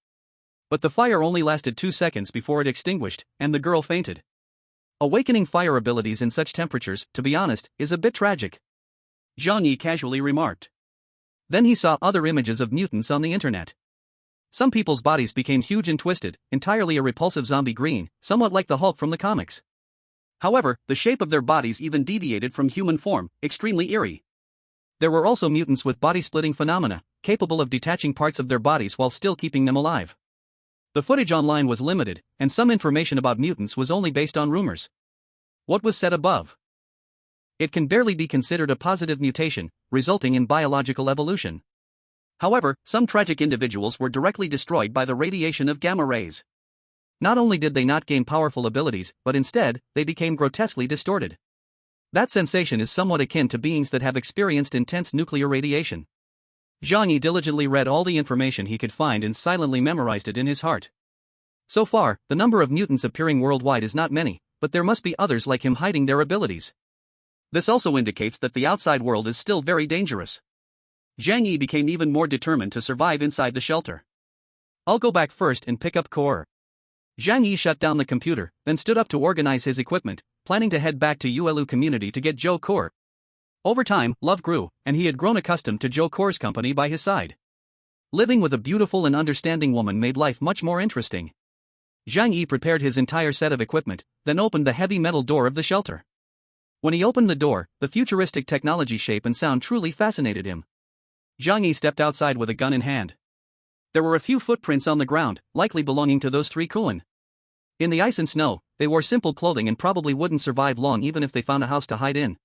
But the fire only lasted 2 seconds before it extinguished, and the girl fainted. Awakening fire abilities in such temperatures, to be honest, is a bit tragic. Zhang Yi casually remarked. Then he saw other images of mutants on the internet. Some people's bodies became huge and twisted, entirely a repulsive zombie green, somewhat like the Hulk from the comics. However, the shape of their bodies even deviated from human form, extremely eerie. There were also mutants with body-splitting phenomena, capable of detaching parts of their bodies while still keeping them alive. The footage online was limited, and some information about mutants was only based on rumors. What was said above? It can barely be considered a positive mutation, resulting in biological evolution. However, some tragic individuals were directly destroyed by the radiation of gamma rays. Not only did they not gain powerful abilities, but instead, they became grotesquely distorted. That sensation is somewhat akin to beings that have experienced intense nuclear radiation. Zhang Yi diligently read all the information he could find and silently memorized it in his heart. So far, the number of mutants appearing worldwide is not many, but there must be others like him hiding their abilities. This also indicates that the outside world is still very dangerous. Zhang Yi became even more determined to survive inside the shelter. I'll go back first and pick up Heir. Zhang Yi shut down the computer, then stood up to organize his equipment, planning to head back to Yuelu community to get Heir. Over time, love grew, and he had grown accustomed to Heir's company by his side. Living with a beautiful and understanding woman made life much more interesting. Zhang Yi prepared his entire set of equipment, then opened the heavy metal door of the shelter. When he opened the door, the futuristic technology shape and sound truly fascinated him. Zhang Yi stepped outside with a gun in hand. There were a few footprints on the ground, likely belonging to those 3 Kuan. In the ice and snow, they wore simple clothing and probably wouldn't survive long even if they found a house to hide in.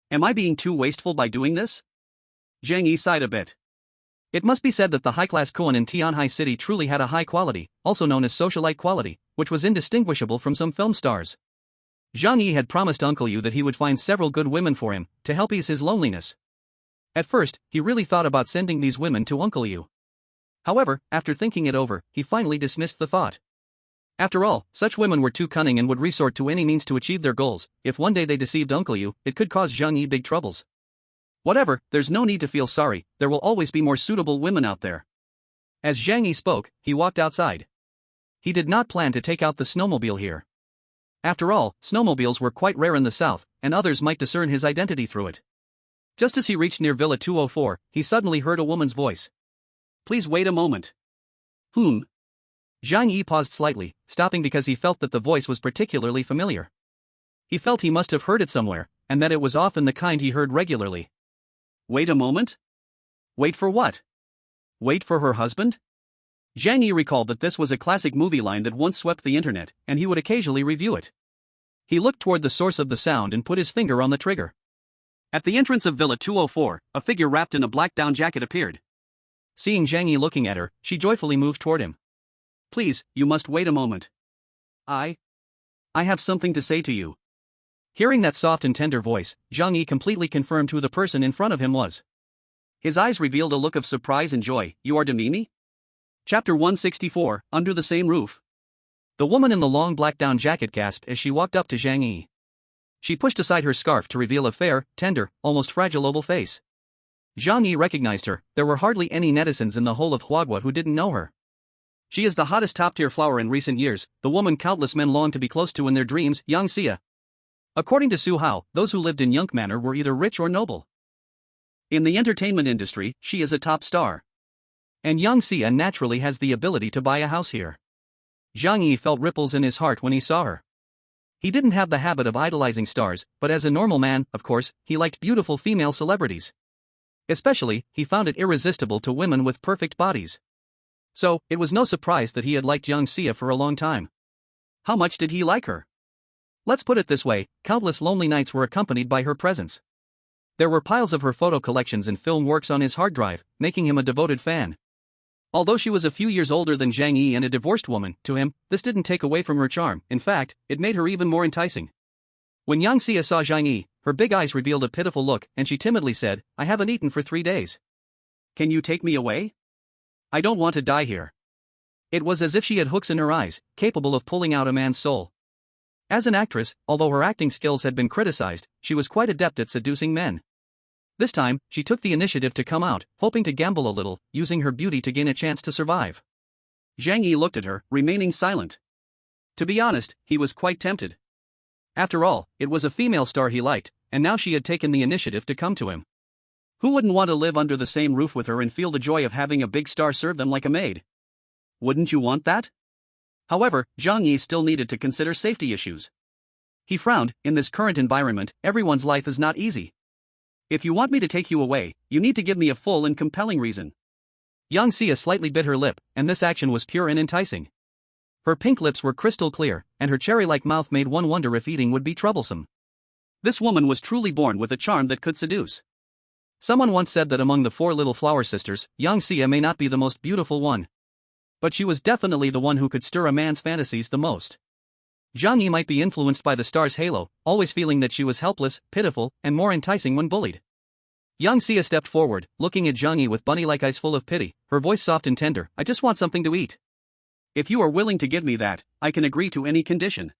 Am I being too wasteful by doing this? Zhang Yi sighed a bit. It must be said that the high-class Kuan in Tianhai City truly had a high quality, also known as socialite quality, which was indistinguishable from some film stars. Zhang Yi had promised Uncle Yu that he would find several good women for him, to help ease his loneliness. At first, he really thought about sending these women to Uncle Yu. However, after thinking it over, he finally dismissed the thought. After all, such women were too cunning and would resort to any means to achieve their goals. If one day they deceived Uncle Yu, it could cause Zhang Yi big troubles. Whatever, there's no need to feel sorry, there will always be more suitable women out there. As Zhang Yi spoke, he walked outside. He did not plan to take out the snowmobile here. After all, snowmobiles were quite rare in the south, and others might discern his identity through it. Just as he reached near Villa 204, he suddenly heard a woman's voice. Please wait a moment. Zhang Yi paused slightly, stopping because he felt that the voice was particularly familiar. He felt he must have heard it somewhere, and that it was often the kind he heard regularly. Wait a moment? Wait for what? Wait for her husband? Zhang Yi recalled that this was a classic movie line that once swept the internet, and he would occasionally review it. He looked toward the source of the sound and put his finger on the trigger. At the entrance of Villa 204, a figure wrapped in a black down jacket appeared. Seeing Zhang Yi looking at her, she joyfully moved toward him. Please, you must wait a moment. I have something to say to you. Hearing that soft and tender voice, Zhang Yi completely confirmed who the person in front of him was. His eyes revealed a look of surprise and joy. You are Mimi? Chapter 164, Under the Same Roof. The woman in the long black down jacket gasped as she walked up to Zhang Yi. She pushed aside her scarf to reveal a fair, tender, almost fragile oval face. Zhang Yi recognized her. There were hardly any netizens in the whole of Huagua who didn't know her. She is the hottest top-tier flower in recent years, the woman countless men longed to be close to in their dreams, Yang Xia. According to Su Hao, those who lived in Yunk Manor were either rich or noble. In the entertainment industry, she is a top star. And Yang Xia naturally has the ability to buy a house here. Zhang Yi felt ripples in his heart when he saw her. He didn't have the habit of idolizing stars, but as a normal man, of course, he liked beautiful female celebrities. Especially, he found it irresistible to women with perfect bodies. So, it was no surprise that he had liked Yang Xia for a long time. How much did he like her? Let's put it this way, countless lonely nights were accompanied by her presence. There were piles of her photo collections and film works on his hard drive, making him a devoted fan. Although she was a few years older than Zhang Yi and a divorced woman, to him, this didn't take away from her charm. In fact, it made her even more enticing. When Yang Xia saw Zhang Yi, her big eyes revealed a pitiful look, and she timidly said, I haven't eaten for 3 days. Can you take me away? I don't want to die here. It was as if she had hooks in her eyes, capable of pulling out a man's soul. As an actress, although her acting skills had been criticized, she was quite adept at seducing men. This time, she took the initiative to come out, hoping to gamble a little, using her beauty to gain a chance to survive. Zhang Yi looked at her, remaining silent. To be honest, he was quite tempted. After all, it was a female star he liked, and now she had taken the initiative to come to him. Who wouldn't want to live under the same roof with her and feel the joy of having a big star serve them like a maid? Wouldn't you want that? However, Zhang Yi still needed to consider safety issues. He frowned. In this current environment, everyone's life is not easy. If you want me to take you away, you need to give me a full and compelling reason. Yang Xia slightly bit her lip, and this action was pure and enticing. Her pink lips were crystal clear, and her cherry-like mouth made one wonder if eating would be troublesome. This woman was truly born with a charm that could seduce. Someone once said that among the 4 little flower sisters, Yang Xia may not be the most beautiful one. But she was definitely the one who could stir a man's fantasies the most. Zhang Yi might be influenced by the star's halo, always feeling that she was helpless, pitiful, and more enticing when bullied. Yang Xia stepped forward, looking at Zhang Yi with bunny-like eyes full of pity, her voice soft and tender. I just want something to eat. If you are willing to give me that, I can agree to any condition.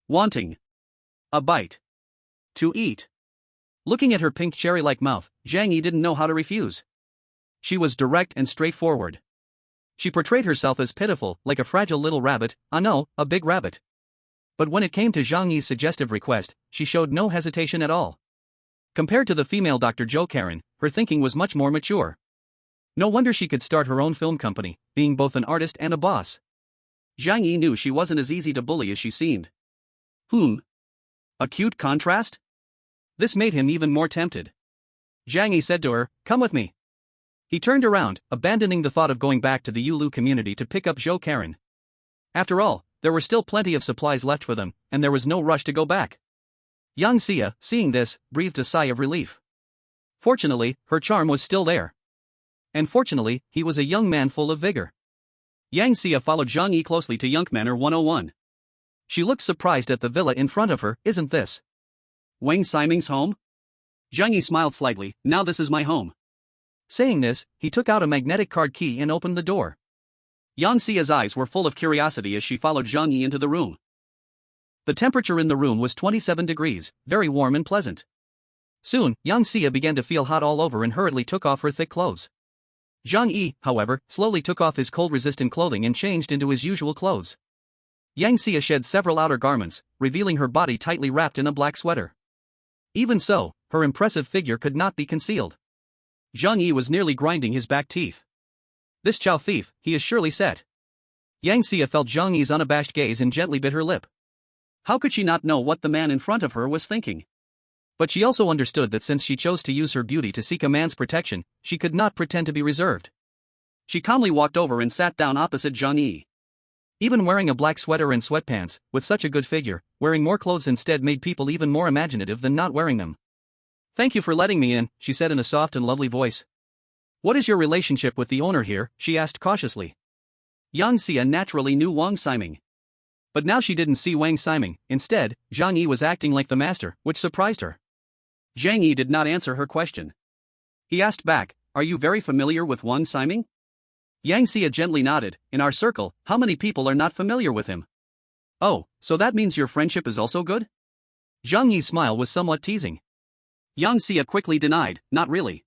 Wanting a bite to eat. Looking at her pink cherry-like mouth, Zhang Yi didn't know how to refuse. She was direct and straightforward. She portrayed herself as pitiful, like a fragile little rabbit, no, a big rabbit. But when it came to Zhang Yi's suggestive request, she showed no hesitation at all. Compared to the female Dr. Zhou Karen, her thinking was much more mature. No wonder she could start her own film company, being both an artist and a boss. Zhang Yi knew she wasn't as easy to bully as she seemed. A cute contrast? This made him even more tempted. Zhang Yi said to her, come with me. He turned around, abandoning the thought of going back to the Yulu community to pick up Zhou Karen. After all, there were still plenty of supplies left for them, and there was no rush to go back. Yang Xia, seeing this, breathed a sigh of relief. Fortunately, her charm was still there. And fortunately, he was a young man full of vigor. Yang Xia followed Zhang Yi closely to Yunk Manor 101. She looked surprised at the villa in front of her. Isn't this Wang Siming's home? Zhang Yi smiled slightly. Now this is my home. Saying this, he took out a magnetic card key and opened the door. Yang Xia's eyes were full of curiosity as she followed Zhang Yi into the room. The temperature in the room was 27 degrees, very warm and pleasant. Soon, Yang Xia began to feel hot all over and hurriedly took off her thick clothes. Zhang Yi, however, slowly took off his cold-resistant clothing and changed into his usual clothes. Yang Xia shed several outer garments, revealing her body tightly wrapped in a black sweater. Even so, her impressive figure could not be concealed. Zhang Yi was nearly grinding his back teeth. This Chow thief, he is surely set. Yang Xia felt Zhang Yi's unabashed gaze and gently bit her lip. How could she not know what the man in front of her was thinking? But she also understood that since she chose to use her beauty to seek a man's protection, she could not pretend to be reserved. She calmly walked over and sat down opposite Zhang Yi. Even wearing a black sweater and sweatpants, with such a good figure, wearing more clothes instead made people even more imaginative than not wearing them. "Thank you for letting me in," she said in a soft and lovely voice. "What is your relationship with the owner here?" she asked cautiously. Yang Xia naturally knew Wang Ximing. But now she didn't see Wang Ximing. Instead, Zhang Yi was acting like the master, which surprised her. Zhang Yi did not answer her question. He asked back, "Are you very familiar with Wang Ximing?" Yang Xia gently nodded. "In our circle, how many people are not familiar with him?" "Oh, so that means your friendship is also good?" Zhang Yi's smile was somewhat teasing. Yang Xia quickly denied, "Not really.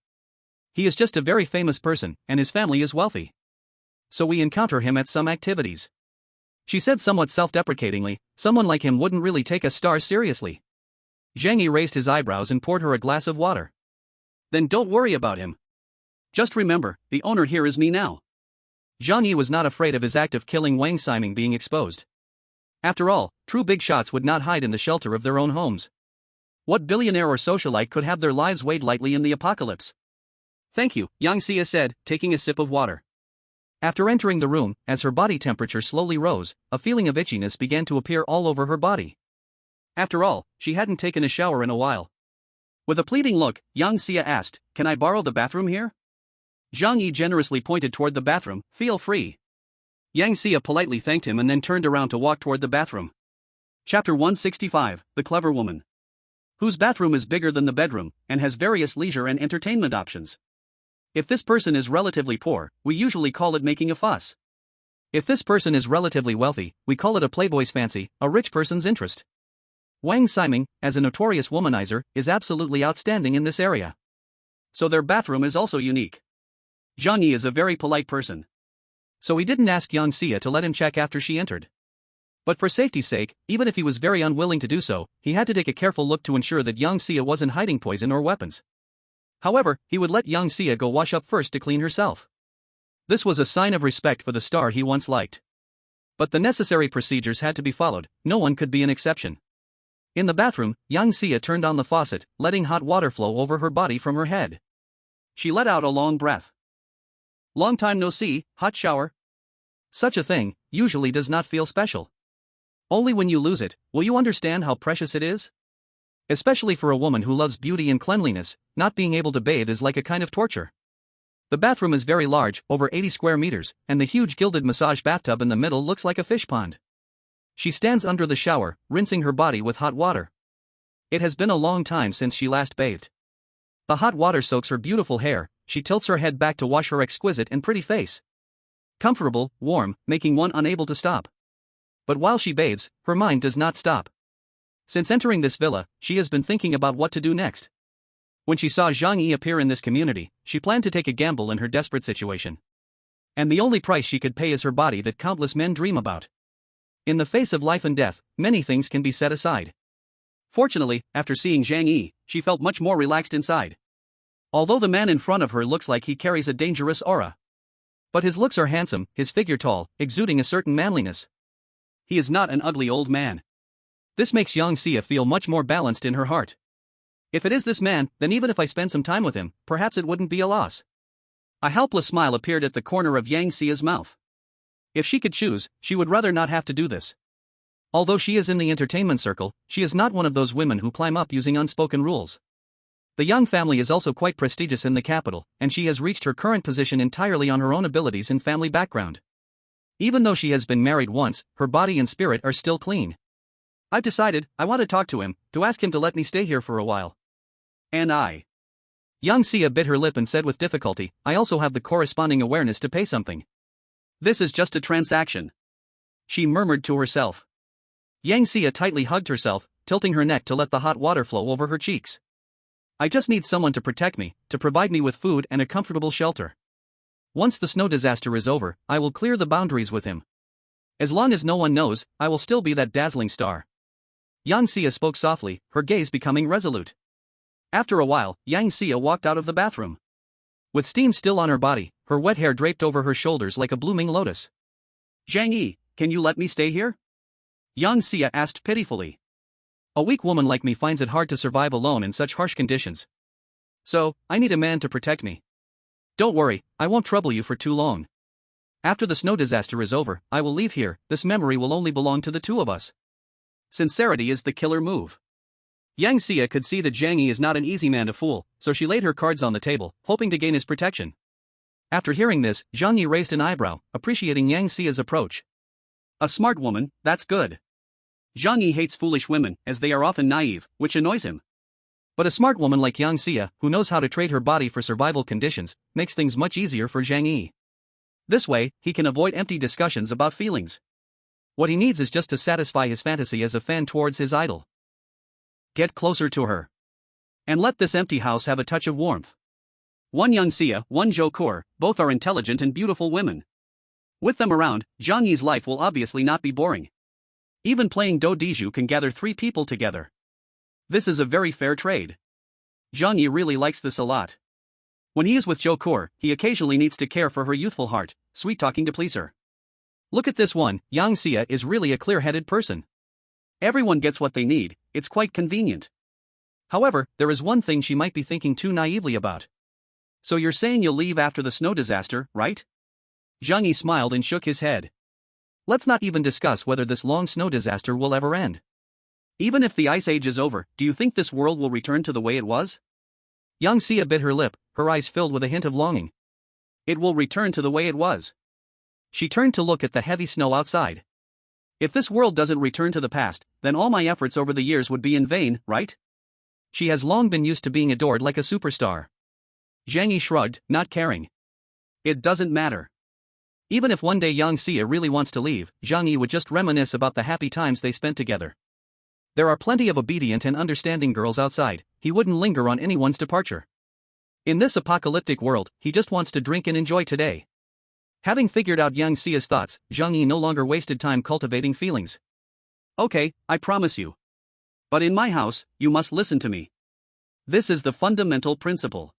He is just a very famous person, and his family is wealthy. So we encounter him at some activities." She said somewhat self-deprecatingly, "Someone like him wouldn't really take a star seriously." Zhang Yi raised his eyebrows and poured her a glass of water. "Then don't worry about him. Just remember, the owner here is me now." Zhang Yi was not afraid of his act of killing Wang Ximing being exposed. After all, true big shots would not hide in the shelter of their own homes. What billionaire or socialite could have their lives weighed lightly in the apocalypse? "Thank you," Yang Xia said, taking a sip of water. After entering the room, as her body temperature slowly rose, a feeling of itchiness began to appear all over her body. After all, she hadn't taken a shower in a while. With a pleading look, Yang Xia asked, "Can I borrow the bathroom here?" Zhang Yi generously pointed toward the bathroom. "Feel free." Yang Xia politely thanked him and then turned around to walk toward the bathroom. Chapter 165, The Clever Woman. Whose bathroom is bigger than the bedroom, and has various leisure and entertainment options. If this person is relatively poor, we usually call it making a fuss. If this person is relatively wealthy, we call it a playboy's fancy, a rich person's interest. Wang Ximing, as a notorious womanizer, is absolutely outstanding in this area. So their bathroom is also unique. Zhang Yi is a very polite person. So he didn't ask Yang Xia to let him check after she entered. But for safety's sake, even if he was very unwilling to do so, he had to take a careful look to ensure that Yang Xia wasn't hiding poison or weapons. However, he would let Yang Xia go wash up first to clean herself. This was a sign of respect for the star he once liked. But the necessary procedures had to be followed, no one could be an exception. In the bathroom, Yang Xia turned on the faucet, letting hot water flow over her body from her head. She let out a long breath. Long time no see, hot shower. Such a thing usually does not feel special. Only when you lose it will you understand how precious it is. Especially for a woman who loves beauty and cleanliness, not being able to bathe is like a kind of torture. The bathroom is very large, over 80 square meters, and the huge gilded massage bathtub in the middle looks like a fish pond. She stands under the shower, rinsing her body with hot water. It has been a long time since she last bathed. The hot water soaks her beautiful hair. She tilts her head back to wash her exquisite and pretty face. Comfortable, warm, making one unable to stop. But while she bathes, her mind does not stop. Since entering this villa, she has been thinking about what to do next. When she saw Zhang Yi appear in this community, she planned to take a gamble in her desperate situation. And the only price she could pay is her body that countless men dream about. In the face of life and death, many things can be set aside. Fortunately, after seeing Zhang Yi, she felt much more relaxed inside. Although the man in front of her looks like he carries a dangerous aura. But his looks are handsome, his figure tall, exuding a certain manliness. He is not an ugly old man. This makes Yang Xia feel much more balanced in her heart. If it is this man, then even if I spend some time with him, perhaps it wouldn't be a loss. A helpless smile appeared at the corner of Yang Xia's mouth. If she could choose, she would rather not have to do this. Although she is in the entertainment circle, she is not one of those women who climb up using unspoken rules. The Yang family is also quite prestigious in the capital, and she has reached her current position entirely on her own abilities and family background. Even though she has been married once, her body and spirit are still clean. I've decided, I want to talk to him, to ask him to let me stay here for a while. And I. Yang Xia bit her lip and said with difficulty, I also have the corresponding awareness to pay something. This is just a transaction. She murmured to herself. Yang Xia tightly hugged herself, tilting her neck to let the hot water flow over her cheeks. I just need someone to protect me, to provide me with food and a comfortable shelter. Once the snow disaster is over, I will clear the boundaries with him. As long as no one knows, I will still be that dazzling star. Yang Xia spoke softly, her gaze becoming resolute. After a while, Yang Xia walked out of the bathroom. With steam still on her body, her wet hair draped over her shoulders like a blooming lotus. Zhang Yi, can you let me stay here? Yang Xia asked pitifully. A weak woman like me finds it hard to survive alone in such harsh conditions. So, I need a man to protect me. Don't worry, I won't trouble you for too long. After the snow disaster is over, I will leave here, this memory will only belong to the two of us. Sincerity is the killer move. Yang Xia could see that Zhang Yi is not an easy man to fool, so she laid her cards on the table, hoping to gain his protection. After hearing this, Zhang Yi raised an eyebrow, appreciating Yang Xia's approach. A smart woman, that's good. Zhang Yi hates foolish women, as they are often naive, which annoys him. But a smart woman like Yang Xia, who knows how to trade her body for survival conditions, makes things much easier for Zhang Yi. This way, he can avoid empty discussions about feelings. What he needs is just to satisfy his fantasy as a fan towards his idol. Get closer to her. And let this empty house have a touch of warmth. One Yang Xia, one Zhou Kur, both are intelligent and beautiful women. With them around, Zhang Yi's life will obviously not be boring. Even playing Do Diju can gather 3 people together. This is a very fair trade. Zhang Yi really likes this a lot. When he is with Zhou Kur, he occasionally needs to care for her youthful heart, sweet-talking to please her. Look at this one, Yang Xia is really a clear-headed person. Everyone gets what they need, it's quite convenient. However, there is one thing she might be thinking too naively about. So you're saying you'll leave after the snow disaster, right? Zhang Yi smiled and shook his head. Let's not even discuss whether this long snow disaster will ever end. Even if the ice age is over, do you think this world will return to the way it was? Yang Xia bit her lip, her eyes filled with a hint of longing. It will return to the way it was. She turned to look at the heavy snow outside. If this world doesn't return to the past, then all my efforts over the years would be in vain, right? She has long been used to being adored like a superstar. Zhang Yi shrugged, not caring. It doesn't matter. Even if one day Yang Xia really wants to leave, Zhang Yi would just reminisce about the happy times they spent together. There are plenty of obedient and understanding girls outside, he wouldn't linger on anyone's departure. In this apocalyptic world, he just wants to drink and enjoy today. Having figured out Yang Xia's thoughts, Zhang Yi no longer wasted time cultivating feelings. Okay, I promise you. But in my house, you must listen to me. This is the fundamental principle.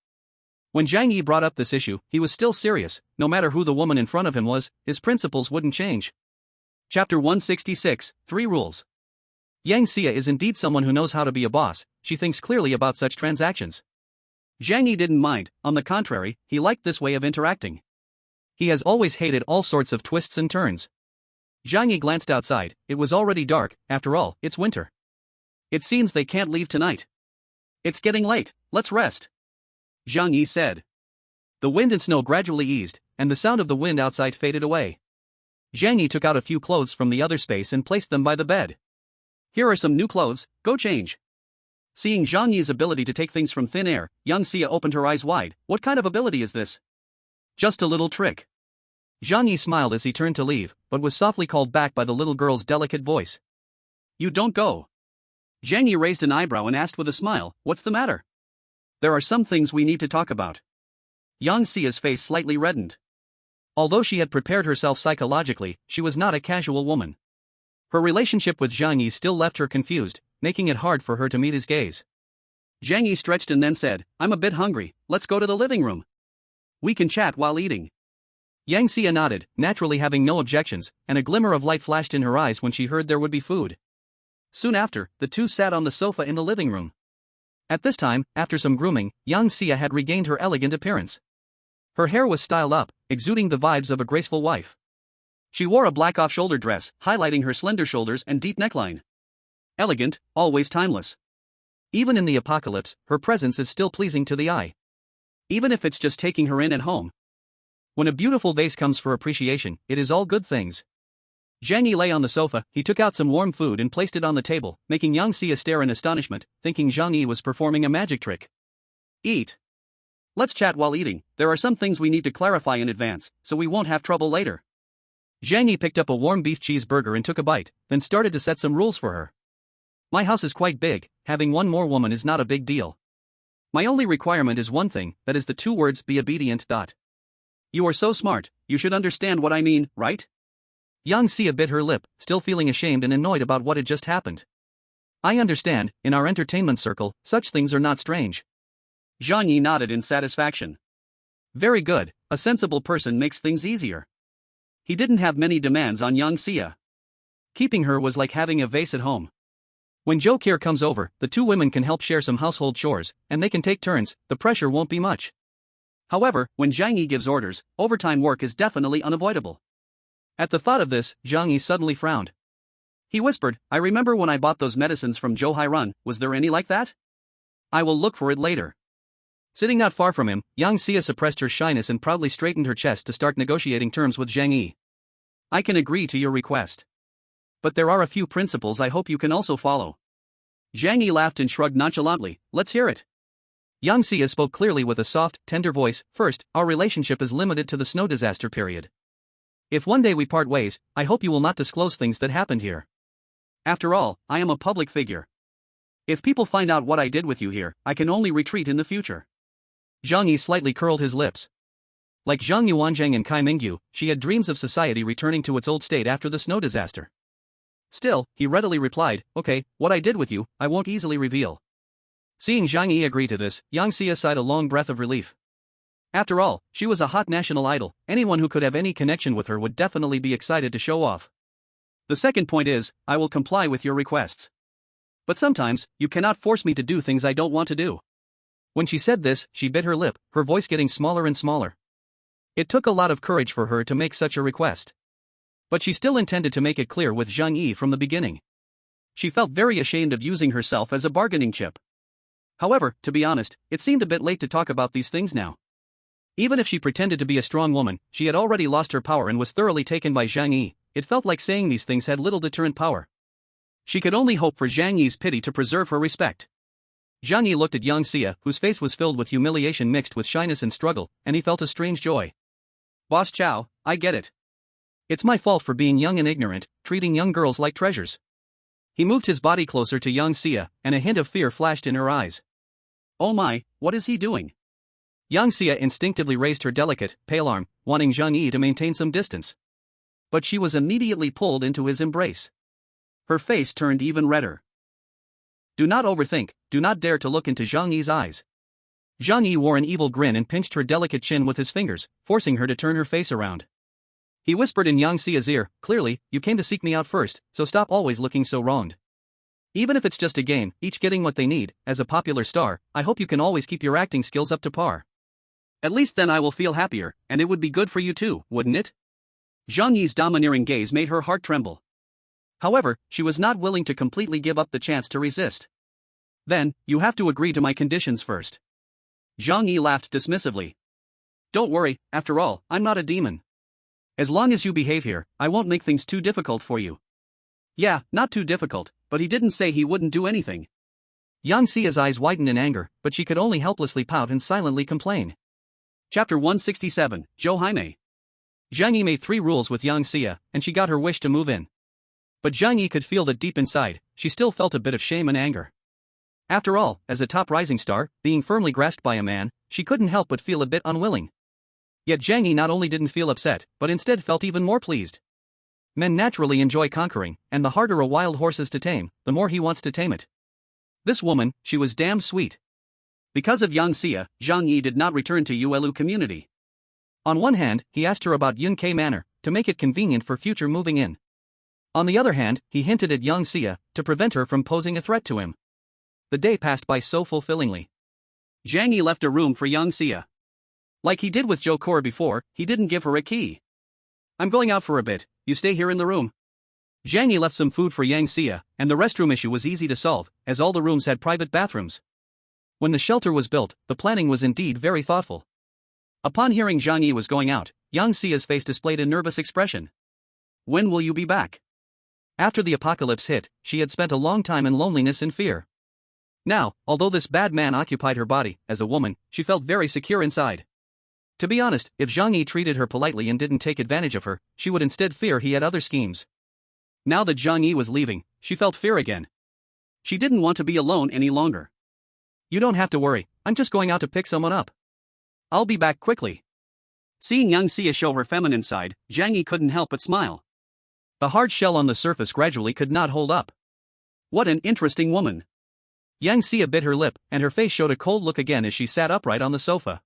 When Zhang Yi brought up this issue, he was still serious, no matter who the woman in front of him was, his principles wouldn't change. Chapter 166, 3 Rules. Yang Xia is indeed someone who knows how to be a boss, she thinks clearly about such transactions. Zhang Yi didn't mind, on the contrary, he liked this way of interacting. He has always hated all sorts of twists and turns. Zhang Yi glanced outside, it was already dark, after all, it's winter. It seems they can't leave tonight. It's getting late, let's rest. Zhang Yi said. The wind and snow gradually eased, and the sound of the wind outside faded away. Zhang Yi took out a few clothes from the other space and placed them by the bed. Here are some new clothes, go change. Seeing Zhang Yi's ability to take things from thin air, Yang Xia opened her eyes wide. What kind of ability is this? Just a little trick. Zhang Yi smiled as he turned to leave, but was softly called back by the little girl's delicate voice. You don't go. Zhang Yi raised an eyebrow and asked with a smile, what's the matter? There are some things we need to talk about. Yang Xia's face slightly reddened. Although she had prepared herself psychologically, she was not a casual woman. Her relationship with Zhang Yi still left her confused, making it hard for her to meet his gaze. Zhang Yi stretched and then said, I'm a bit hungry, let's go to the living room. We can chat while eating. Yang Xia nodded, naturally having no objections, and a glimmer of light flashed in her eyes when she heard there would be food. Soon after, the two sat on the sofa in the living room. At this time, after some grooming, Yang Xia had regained her elegant appearance. Her hair was styled up, exuding the vibes of a graceful wife. She wore a black off-shoulder dress, highlighting her slender shoulders and deep neckline. Elegant, always timeless. Even in the apocalypse, her presence is still pleasing to the eye. Even if it's just taking her in at home. When a beautiful vase comes for appreciation, it is all good things. Zhang Yi lay on the sofa, he took out some warm food and placed it on the table, making Yang Xia stare in astonishment, thinking Zhang Yi was performing a magic trick. Eat. Let's chat while eating, there are some things we need to clarify in advance, so we won't have trouble later. Zhang Yi picked up a warm beef cheeseburger and took a bite, then started to set some rules for her. My house is quite big, having one more woman is not a big deal. My only requirement is one thing, that is the 2 words, be obedient. You are so smart, you should understand what I mean, right? Yang Xia bit her lip, still feeling ashamed and annoyed about what had just happened. I understand, in our entertainment circle, such things are not strange. Zhang Yi nodded in satisfaction. Very good, a sensible person makes things easier. He didn't have many demands on Yang Xia. Keeping her was like having a vase at home. When Zhou Kur comes over, the 2 women can help share some household chores, and they can take turns, the pressure won't be much. However, when Zhang Yi gives orders, overtime work is definitely unavoidable. At the thought of this, Zhang Yi suddenly frowned. He whispered, I remember when I bought those medicines from Zhou Hairun, was there any like that? I will look for it later. Sitting not far from him, Yang Xia suppressed her shyness and proudly straightened her chest to start negotiating terms with Zhang Yi. I can agree to your request. But there are a few principles I hope you can also follow. Zhang Yi laughed and shrugged nonchalantly, let's hear it. Yang Xia spoke clearly with a soft, tender voice. First, our relationship is limited to the snow disaster period. If one day we part ways, I hope you will not disclose things that happened here. After all, I am a public figure. If people find out what I did with you here, I can only retreat in the future. Zhang Yi slightly curled his lips. Like Zhang Yuanzhang and Kai Mingyu, she had dreams of society returning to its old state after the snow disaster. Still, he readily replied, okay, what I did with you, I won't easily reveal. Seeing Zhang Yi agree to this, Yang Xia sighed a long breath of relief. After all, she was a hot national idol, anyone who could have any connection with her would definitely be excited to show off. The second point is, I will comply with your requests. But sometimes, you cannot force me to do things I don't want to do. When she said this, she bit her lip, her voice getting smaller and smaller. It took a lot of courage for her to make such a request. But she still intended to make it clear with Zhang Yi from the beginning. She felt very ashamed of using herself as a bargaining chip. However, to be honest, it seemed a bit late to talk about these things now. Even if she pretended to be a strong woman, she had already lost her power and was thoroughly taken by Zhang Yi. It felt like saying these things had little deterrent power. She could only hope for Zhang Yi's pity to preserve her respect. Zhang Yi looked at Yang Xia, whose face was filled with humiliation mixed with shyness and struggle, and he felt a strange joy. Boss Chow, I get it. It's my fault for being young and ignorant, treating young girls like treasures. He moved his body closer to Yang Xia, and a hint of fear flashed in her eyes. Oh my, what is he doing? Yang Xia instinctively raised her delicate, pale arm, wanting Zhang Yi to maintain some distance. But she was immediately pulled into his embrace. Her face turned even redder. Do not overthink, do not dare to look into Zhang Yi's eyes. Zhang Yi wore an evil grin and pinched her delicate chin with his fingers, forcing her to turn her face around. He whispered in Yang Xia's ear, clearly, you came to seek me out first, so stop always looking so wronged. Even if it's just a game, each getting what they need, as a popular star, I hope you can always keep your acting skills up to par. At least then I will feel happier, and it would be good for you too, wouldn't it? Zhang Yi's domineering gaze made her heart tremble. However, she was not willing to completely give up the chance to resist. Then, you have to agree to my conditions first. Zhang Yi laughed dismissively. Don't worry, after all, I'm not a demon. As long as you behave here, I won't make things too difficult for you. Yeah, not too difficult, but he didn't say he wouldn't do anything. Yang Xia's eyes widened in anger, but she could only helplessly pout and silently complain. Chapter 167, Zhou Haimei. Zhang Yi made 3 rules with Yang Xia, and she got her wish to move in. But Zhang Yi could feel that deep inside, she still felt a bit of shame and anger. After all, as a top rising star, being firmly grasped by a man, she couldn't help but feel a bit unwilling. Yet Zhang Yi not only didn't feel upset, but instead felt even more pleased. Men naturally enjoy conquering, and the harder a wild horse is to tame, the more he wants to tame it. This woman, she was damn sweet. Because of Yang Xia, Zhang Yi did not return to Yuelu community. On one hand, he asked her about Yun Ke Manor, to make it convenient for future moving in. On the other hand, he hinted at Yang Xia, to prevent her from posing a threat to him. The day passed by so fulfillingly. Zhang Yi left a room for Yang Xia. Like he did with Zhou Kor before, he didn't give her a key. I'm going out for a bit, you stay here in the room. Zhang Yi left some food for Yang Xia, and the restroom issue was easy to solve, as all the rooms had private bathrooms. When the shelter was built, the planning was indeed very thoughtful. Upon hearing Zhang Yi was going out, Yang Xia's face displayed a nervous expression. When will you be back? After the apocalypse hit, she had spent a long time in loneliness and fear. Now, although this bad man occupied her body, as a woman, she felt very secure inside. To be honest, if Zhang Yi treated her politely and didn't take advantage of her, she would instead fear he had other schemes. Now that Zhang Yi was leaving, she felt fear again. She didn't want to be alone any longer. You don't have to worry, I'm just going out to pick someone up. I'll be back quickly. Seeing Yang Xia show her feminine side, Zhang Yi couldn't help but smile. The hard shell on the surface gradually could not hold up. What an interesting woman. Yang Xia bit her lip, and her face showed a cold look again as she sat upright on the sofa.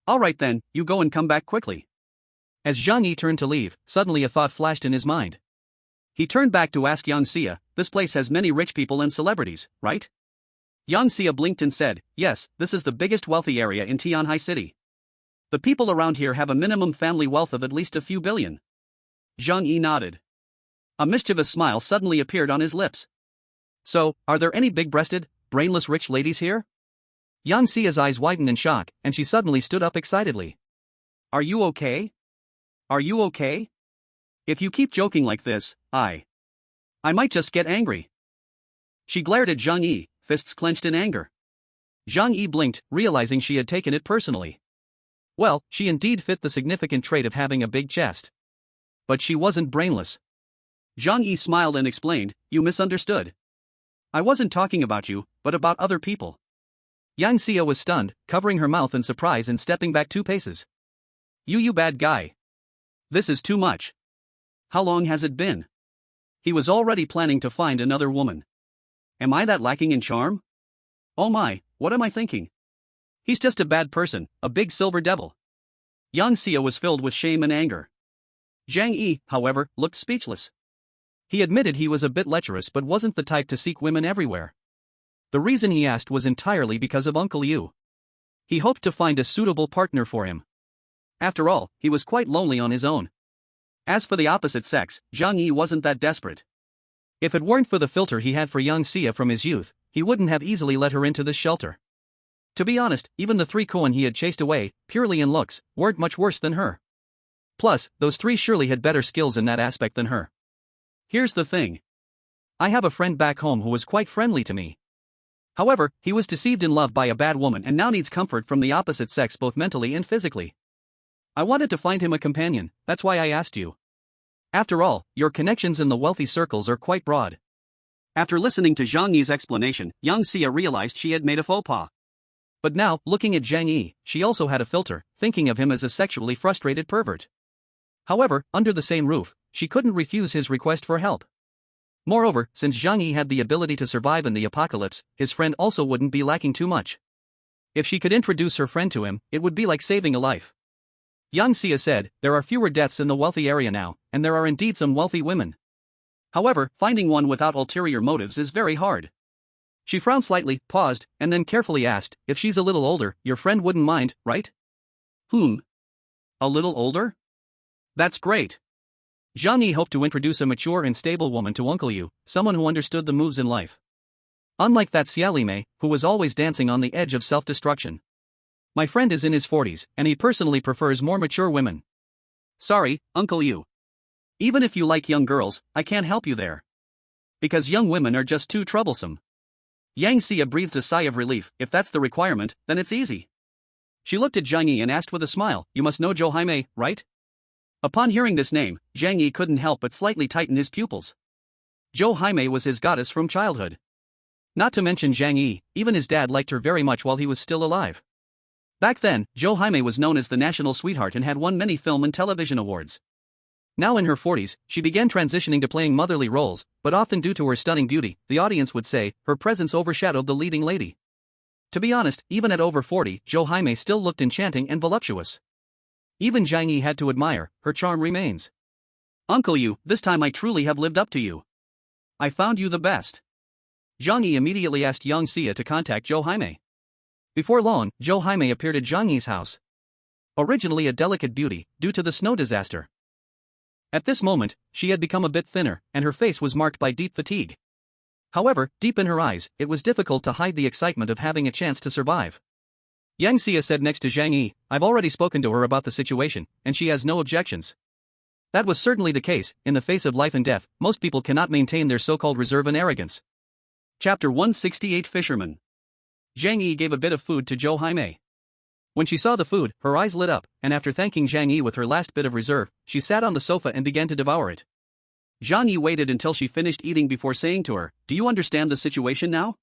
Alright then, you go and come back quickly. As Zhang Yi turned to leave, suddenly a thought flashed in his mind. He turned back to ask Yang Xia, this place has many rich people and celebrities, right? Yang Xia blinked and said, yes, this is the biggest wealthy area in Tianhai City. The people around here have a minimum family wealth of at least a few billion. Zhang Yi nodded. A mischievous smile suddenly appeared on his lips. So, are there any big-breasted, brainless rich ladies here? Yang Xia's eyes widened in shock, and she suddenly stood up excitedly. Are you okay? Are you okay? If you keep joking like this, I might just get angry. She glared at Zhang Yi, fists clenched in anger. Zhang Yi blinked, realizing she had taken it personally. Well, she indeed fit the significant trait of having a big chest. But she wasn't brainless. Zhang Yi smiled and explained, you misunderstood. I wasn't talking about you, but about other people. Yang Xia was stunned, covering her mouth in surprise and stepping back 2 paces. You bad guy. This is too much. How long has it been? He was already planning to find another woman. Am I that lacking in charm? Oh my, what am I thinking? He's just a bad person, a big silver devil. Yang Xia was filled with shame and anger. Zhang Yi, however, looked speechless. He admitted he was a bit lecherous but wasn't the type to seek women everywhere. The reason he asked was entirely because of Uncle Yu. He hoped to find a suitable partner for him. After all, he was quite lonely on his own. As for the opposite sex, Zhang Yi wasn't that desperate. If it weren't for the filter he had for Yang Xia from his youth, he wouldn't have easily let her into this shelter. To be honest, even the 3 Koan he had chased away, purely in looks, weren't much worse than her. Plus, those 3 surely had better skills in that aspect than her. Here's the thing. I have a friend back home who was quite friendly to me. However, he was deceived in love by a bad woman and now needs comfort from the opposite sex both mentally and physically. I wanted to find him a companion, that's why I asked you. After all, your connections in the wealthy circles are quite broad. After listening to Zhang Yi's explanation, Yang Xia realized she had made a faux pas. But now, looking at Zhang Yi, she also had a filter, thinking of him as a sexually frustrated pervert. However, under the same roof, she couldn't refuse his request for help. Moreover, since Zhang Yi had the ability to survive in the apocalypse, his friend also wouldn't be lacking too much. If she could introduce her friend to him, it would be like saving a life. Yang Xia said, there are fewer deaths in the wealthy area now, and there are indeed some wealthy women. However, finding one without ulterior motives is very hard. She frowned slightly, paused, and then carefully asked, if she's a little older, your friend wouldn't mind, right? A little older? That's great. Zhang Yi hoped to introduce a mature and stable woman to Uncle Yu, someone who understood the moves in life. Unlike that Xiaolime, who was always dancing on the edge of self-destruction. My friend is in his 40s, and he personally prefers more mature women. Sorry, Uncle Yu. Even if you like young girls, I can't help you there. Because young women are just too troublesome. Yang Xia breathed a sigh of relief. If that's the requirement, then it's easy. She looked at Zhang Yi and asked with a smile, you must know Zhou Haimei, right? Upon hearing this name, Zhang Yi couldn't help but slightly tighten his pupils. Zhou Haimei was his goddess from childhood. Not to mention Zhang Yi, even his dad liked her very much while he was still alive. Back then, Zhou Haimei was known as the national sweetheart and had won many film and television awards. Now in her 40s, she began transitioning to playing motherly roles, but often due to her stunning beauty, the audience would say, her presence overshadowed the leading lady. To be honest, even at over 40, Zhou Haimei still looked enchanting and voluptuous. Even Zhang Yi had to admire, her charm remains. Uncle Yu, this time I truly have lived up to you. I found you the best. Zhang Yi immediately asked Yang Xia to contact Zhou Haimei. Before long, Zhou Haimei appeared at Zhang Yi's house. Originally a delicate beauty, due to the snow disaster. At this moment, she had become a bit thinner, and her face was marked by deep fatigue. However, deep in her eyes, it was difficult to hide the excitement of having a chance to survive. Yang Xia said next to Zhang Yi, I've already spoken to her about the situation, and she has no objections. That was certainly the case. In the face of life and death, most people cannot maintain their so-called reserve and arrogance. Chapter 168 Fisherman. Zhang Yi gave a bit of food to Zhou Haimei. When she saw the food, her eyes lit up, and after thanking Zhang Yi with her last bit of reserve, she sat on the sofa and began to devour it. Zhang Yi waited until she finished eating before saying to her, do you understand the situation now?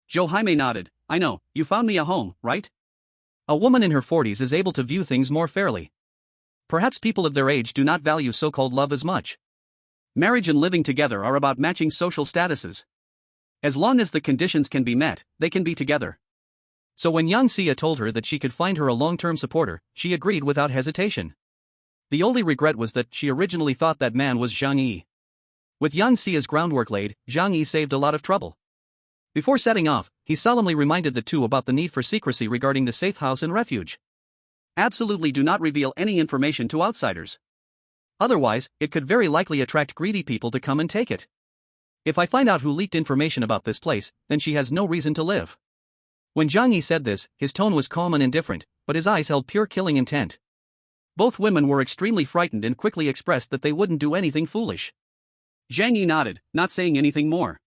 Zhou Haimei nodded, I know, you found me a home, right? A woman in her 40s is able to view things more fairly. Perhaps people of their age do not value so-called love as much. Marriage and living together are about matching social statuses. As long as the conditions can be met, they can be together. So when Yang Xia told her that she could find her a long-term supporter, she agreed without hesitation. The only regret was that she originally thought that man was Zhang Yi. With Yang Xia's groundwork laid, Zhang Yi saved a lot of trouble. Before setting off, he solemnly reminded the two about the need for secrecy regarding the safe house and refuge. Absolutely do not reveal any information to outsiders. Otherwise, it could very likely attract greedy people to come and take it. If I find out who leaked information about this place, then she has no reason to live. When Zhang Yi said this, his tone was calm and indifferent, but his eyes held pure killing intent. Both women were extremely frightened and quickly expressed that they wouldn't do anything foolish. Zhang Yi nodded, not saying anything more.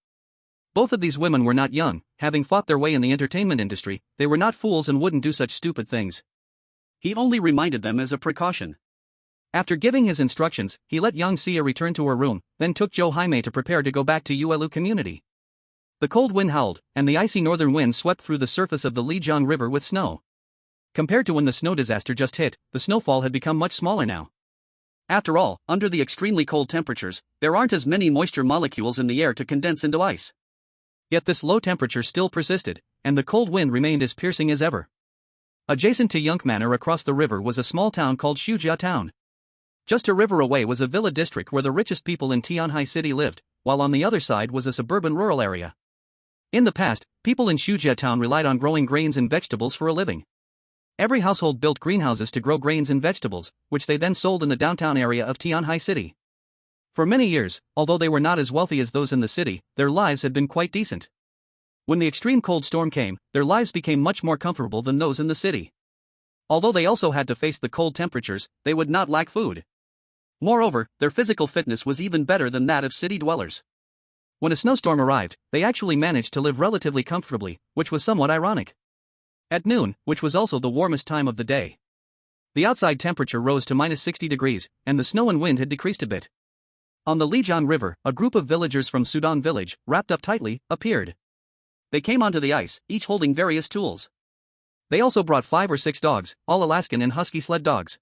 Both of these women were not young, having fought their way in the entertainment industry, they were not fools and wouldn't do such stupid things. He only reminded them as a precaution. After giving his instructions, he let young Xia return to her room, then took Zhou Haimei to prepare to go back to Yuelu community. The cold wind howled, and the icy northern wind swept through the surface of the Lijiang River with snow. Compared to when the snow disaster just hit, the snowfall had become much smaller now. After all, under the extremely cold temperatures, there aren't as many moisture molecules in the air to condense into ice. Yet this low temperature still persisted, and the cold wind remained as piercing as ever. Adjacent to Yunk Manor across the river was a small town called Shujia Town. Just a river away was a villa district where the richest people in Tianhai City lived, while on the other side was a suburban rural area. In the past, people in Shujia Town relied on growing grains and vegetables for a living. Every household built greenhouses to grow grains and vegetables, which they then sold in the downtown area of Tianhai City. For many years, although they were not as wealthy as those in the city, their lives had been quite decent. When the extreme cold storm came, their lives became much more comfortable than those in the city. Although they also had to face the cold temperatures, they would not lack food. Moreover, their physical fitness was even better than that of city dwellers. When a snowstorm arrived, they actually managed to live relatively comfortably, which was somewhat ironic. At noon, which was also the warmest time of the day, the outside temperature rose to -60 degrees, and the snow and wind had decreased a bit. On the Lijiang River, a group of villagers from Sudong village, wrapped up tightly, appeared. They came onto the ice, each holding various tools. They also brought 5 or 6 dogs, all Alaskan and husky sled dogs.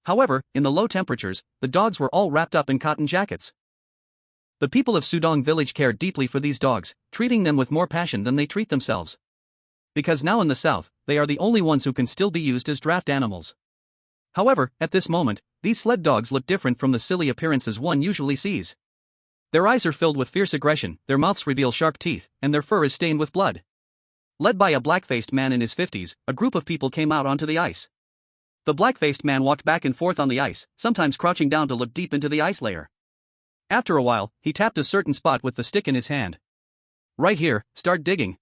However, in the low temperatures, the dogs were all wrapped up in cotton jackets. The people of Sudong village cared deeply for these dogs, treating them with more passion than they treat themselves. Because now in the south, they are the only ones who can still be used as draft animals. However, at this moment, these sled dogs look different from the silly appearances one usually sees. Their eyes are filled with fierce aggression, their mouths reveal sharp teeth, and their fur is stained with blood. Led by a black-faced man in his 50s, a group of people came out onto the ice. The black-faced man walked back and forth on the ice, sometimes crouching down to look deep into the ice layer. After a while, he tapped a certain spot with the stick in his hand. "Right here, start digging."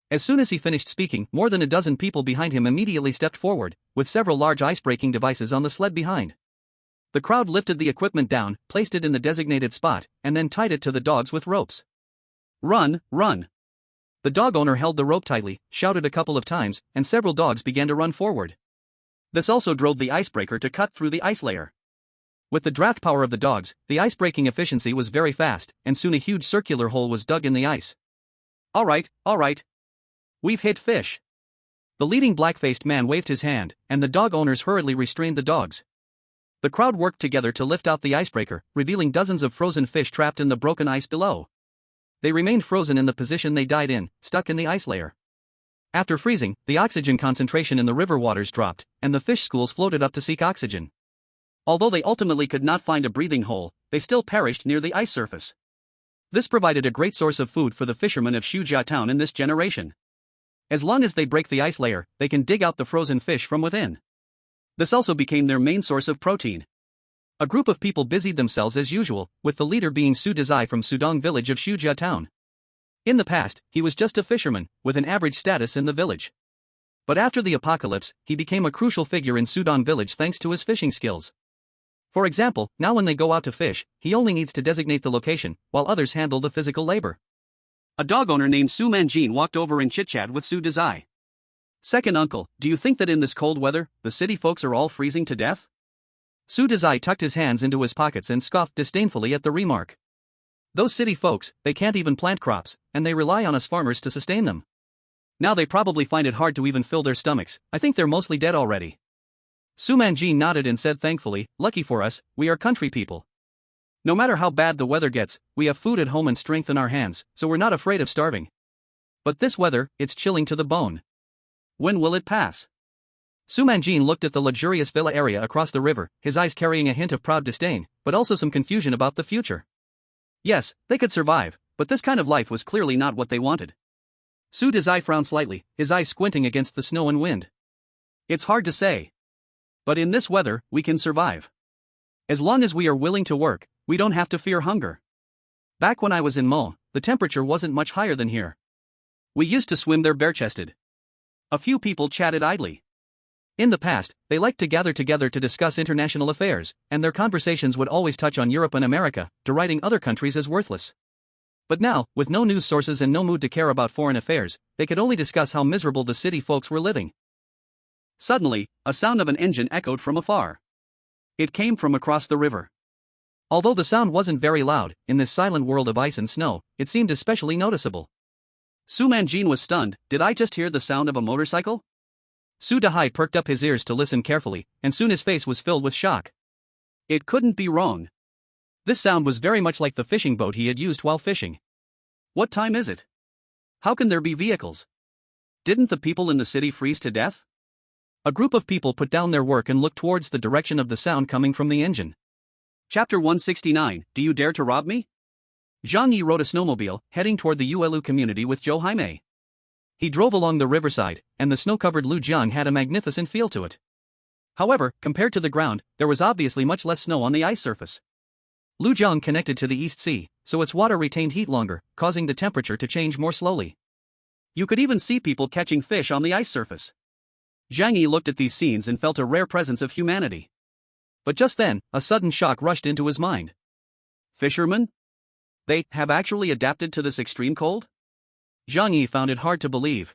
As soon as he finished speaking, more than a dozen people behind him immediately stepped forward, with several large ice-breaking devices on the sled behind. The crowd lifted the equipment down, placed it in the designated spot, and then tied it to the dogs with ropes. "Run, run!" The dog owner held the rope tightly, shouted a couple of times, and several dogs began to run forward. This also drove the icebreaker to cut through the ice layer. With the draft power of the dogs, the ice-breaking efficiency was very fast, and soon a huge circular hole was dug in the ice. All right. We've hit fish." The leading black-faced man waved his hand, and the dog owners hurriedly restrained the dogs. The crowd worked together to lift out the icebreaker, revealing dozens of frozen fish trapped in the broken ice below. They remained frozen in the position they died in, stuck in the ice layer. After freezing, the oxygen concentration in the river waters dropped, and the fish schools floated up to seek oxygen. Although they ultimately could not find a breathing hole, they still perished near the ice surface. This provided a great source of food for the fishermen of Shujia Town in this generation. As long as they break the ice layer, they can dig out the frozen fish from within. This also became their main source of protein. A group of people busied themselves as usual, with the leader being Su Dezai from Sudong village of Shujia Town. In the past, he was just a fisherman, with an average status in the village. But after the apocalypse, he became a crucial figure in Sudong village thanks to his fishing skills. For example, now when they go out to fish, he only needs to designate the location, while others handle the physical labor. A dog owner named Su Manjin walked over and chit-chat with Su Dezai. "Second uncle, do you think that in this cold weather, the city folks are all freezing to death?" Su Dezai tucked his hands into his pockets and scoffed disdainfully at the remark. "Those city folks, they can't even plant crops, and they rely on us farmers to sustain them. Now they probably find it hard to even fill their stomachs. I think they're mostly dead already." Su Manjin nodded and said thankfully, "Lucky for us, we are country people. No matter how bad the weather gets, we have food at home and strength in our hands, so we're not afraid of starving. But this weather, it's chilling to the bone. When will it pass?" Su Manjin looked at the luxurious villa area across the river, his eyes carrying a hint of proud disdain, but also some confusion about the future. Yes, they could survive, but this kind of life was clearly not what they wanted. Su Dezai frowned slightly, his eyes squinting against the snow and wind. "It's hard to say. But in this weather, we can survive. As long as we are willing to work, we don't have to fear hunger. Back when I was in Mo, the temperature wasn't much higher than here. We used to swim there bare-chested. A few people chatted idly. In the past, they liked to gather together to discuss international affairs, and their conversations would always touch on Europe and America, deriding other countries as worthless. But now, with no news sources and no mood to care about foreign affairs, they could only discuss how miserable the city folks were living. Suddenly, a sound of an engine echoed from afar. It came from across the river. Although the sound wasn't very loud, in this silent world of ice and snow, it seemed especially noticeable. Su Manjin was stunned. Did I just hear the sound of a motorcycle? Su Dahai perked up his ears to listen carefully, and soon his face was filled with shock. It couldn't be wrong. This sound was very much like the fishing boat he had used while fishing. What time is it? How can there be vehicles? Didn't the people in the city freeze to death? A group of people put down their work and looked towards the direction of the sound coming from the engine. Chapter 169, Do You Dare to Rob Me? Zhang Yi rode a snowmobile, heading toward the Yuelu community with Zhou Haimei. He drove along the riverside, and the snow-covered Lujiang had a magnificent feel to it. However, compared to the ground, there was obviously much less snow on the ice surface. Lujiang connected to the East Sea, so its water retained heat longer, causing the temperature to change more slowly. You could even see people catching fish on the ice surface. Zhang Yi looked at these scenes and felt a rare presence of humanity. But just then, a sudden shock rushed into his mind. Fishermen? They have actually adapted to this extreme cold? Zhang Yi found it hard to believe.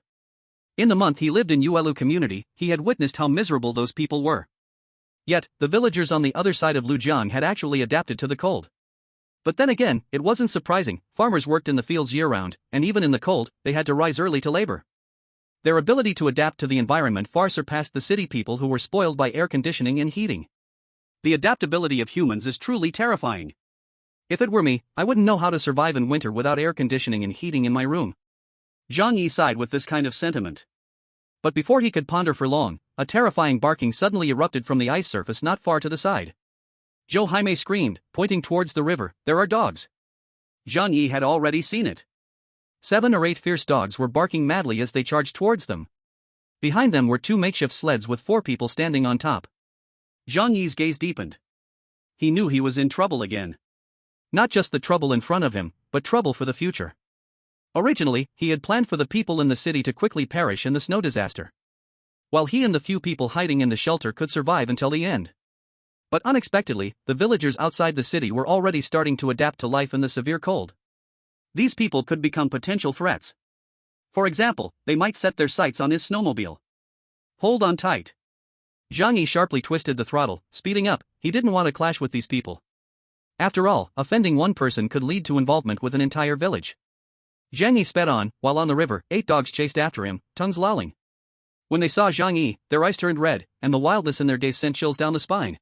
In the month he lived in Yuelu community, he had witnessed how miserable those people were. Yet, the villagers on the other side of Lujiang had actually adapted to the cold. But then again, it wasn't surprising. Farmers worked in the fields year-round, and even in the cold, they had to rise early to labor. Their ability to adapt to the environment far surpassed the city people who were spoiled by air conditioning and heating. The adaptability of humans is truly terrifying. If it were me, I wouldn't know how to survive in winter without air conditioning and heating in my room. Zhang Yi sighed with this kind of sentiment. But before he could ponder for long, a terrifying barking suddenly erupted from the ice surface not far to the side. Zhou Haimei screamed, pointing towards the river, "There are dogs!" Zhang Yi had already seen it. 7 or 8 fierce dogs were barking madly as they charged towards them. Behind them were 2 makeshift sleds with 4 people standing on top. Zhang Yi's gaze deepened. He knew he was in trouble again. Not just the trouble in front of him, but trouble for the future. Originally, he had planned for the people in the city to quickly perish in the snow disaster, while he and the few people hiding in the shelter could survive until the end. But unexpectedly, the villagers outside the city were already starting to adapt to life in the severe cold. These people could become potential threats. For example, they might set their sights on his snowmobile. Hold on tight. Zhang Yi sharply twisted the throttle, speeding up. He didn't want to clash with these people. After all, offending one person could lead to involvement with an entire village. Zhang Yi sped on, while on the river, 8 dogs chased after him, tongues lolling. When they saw Zhang Yi, their eyes turned red, and the wildness in their gaze sent chills down the spine.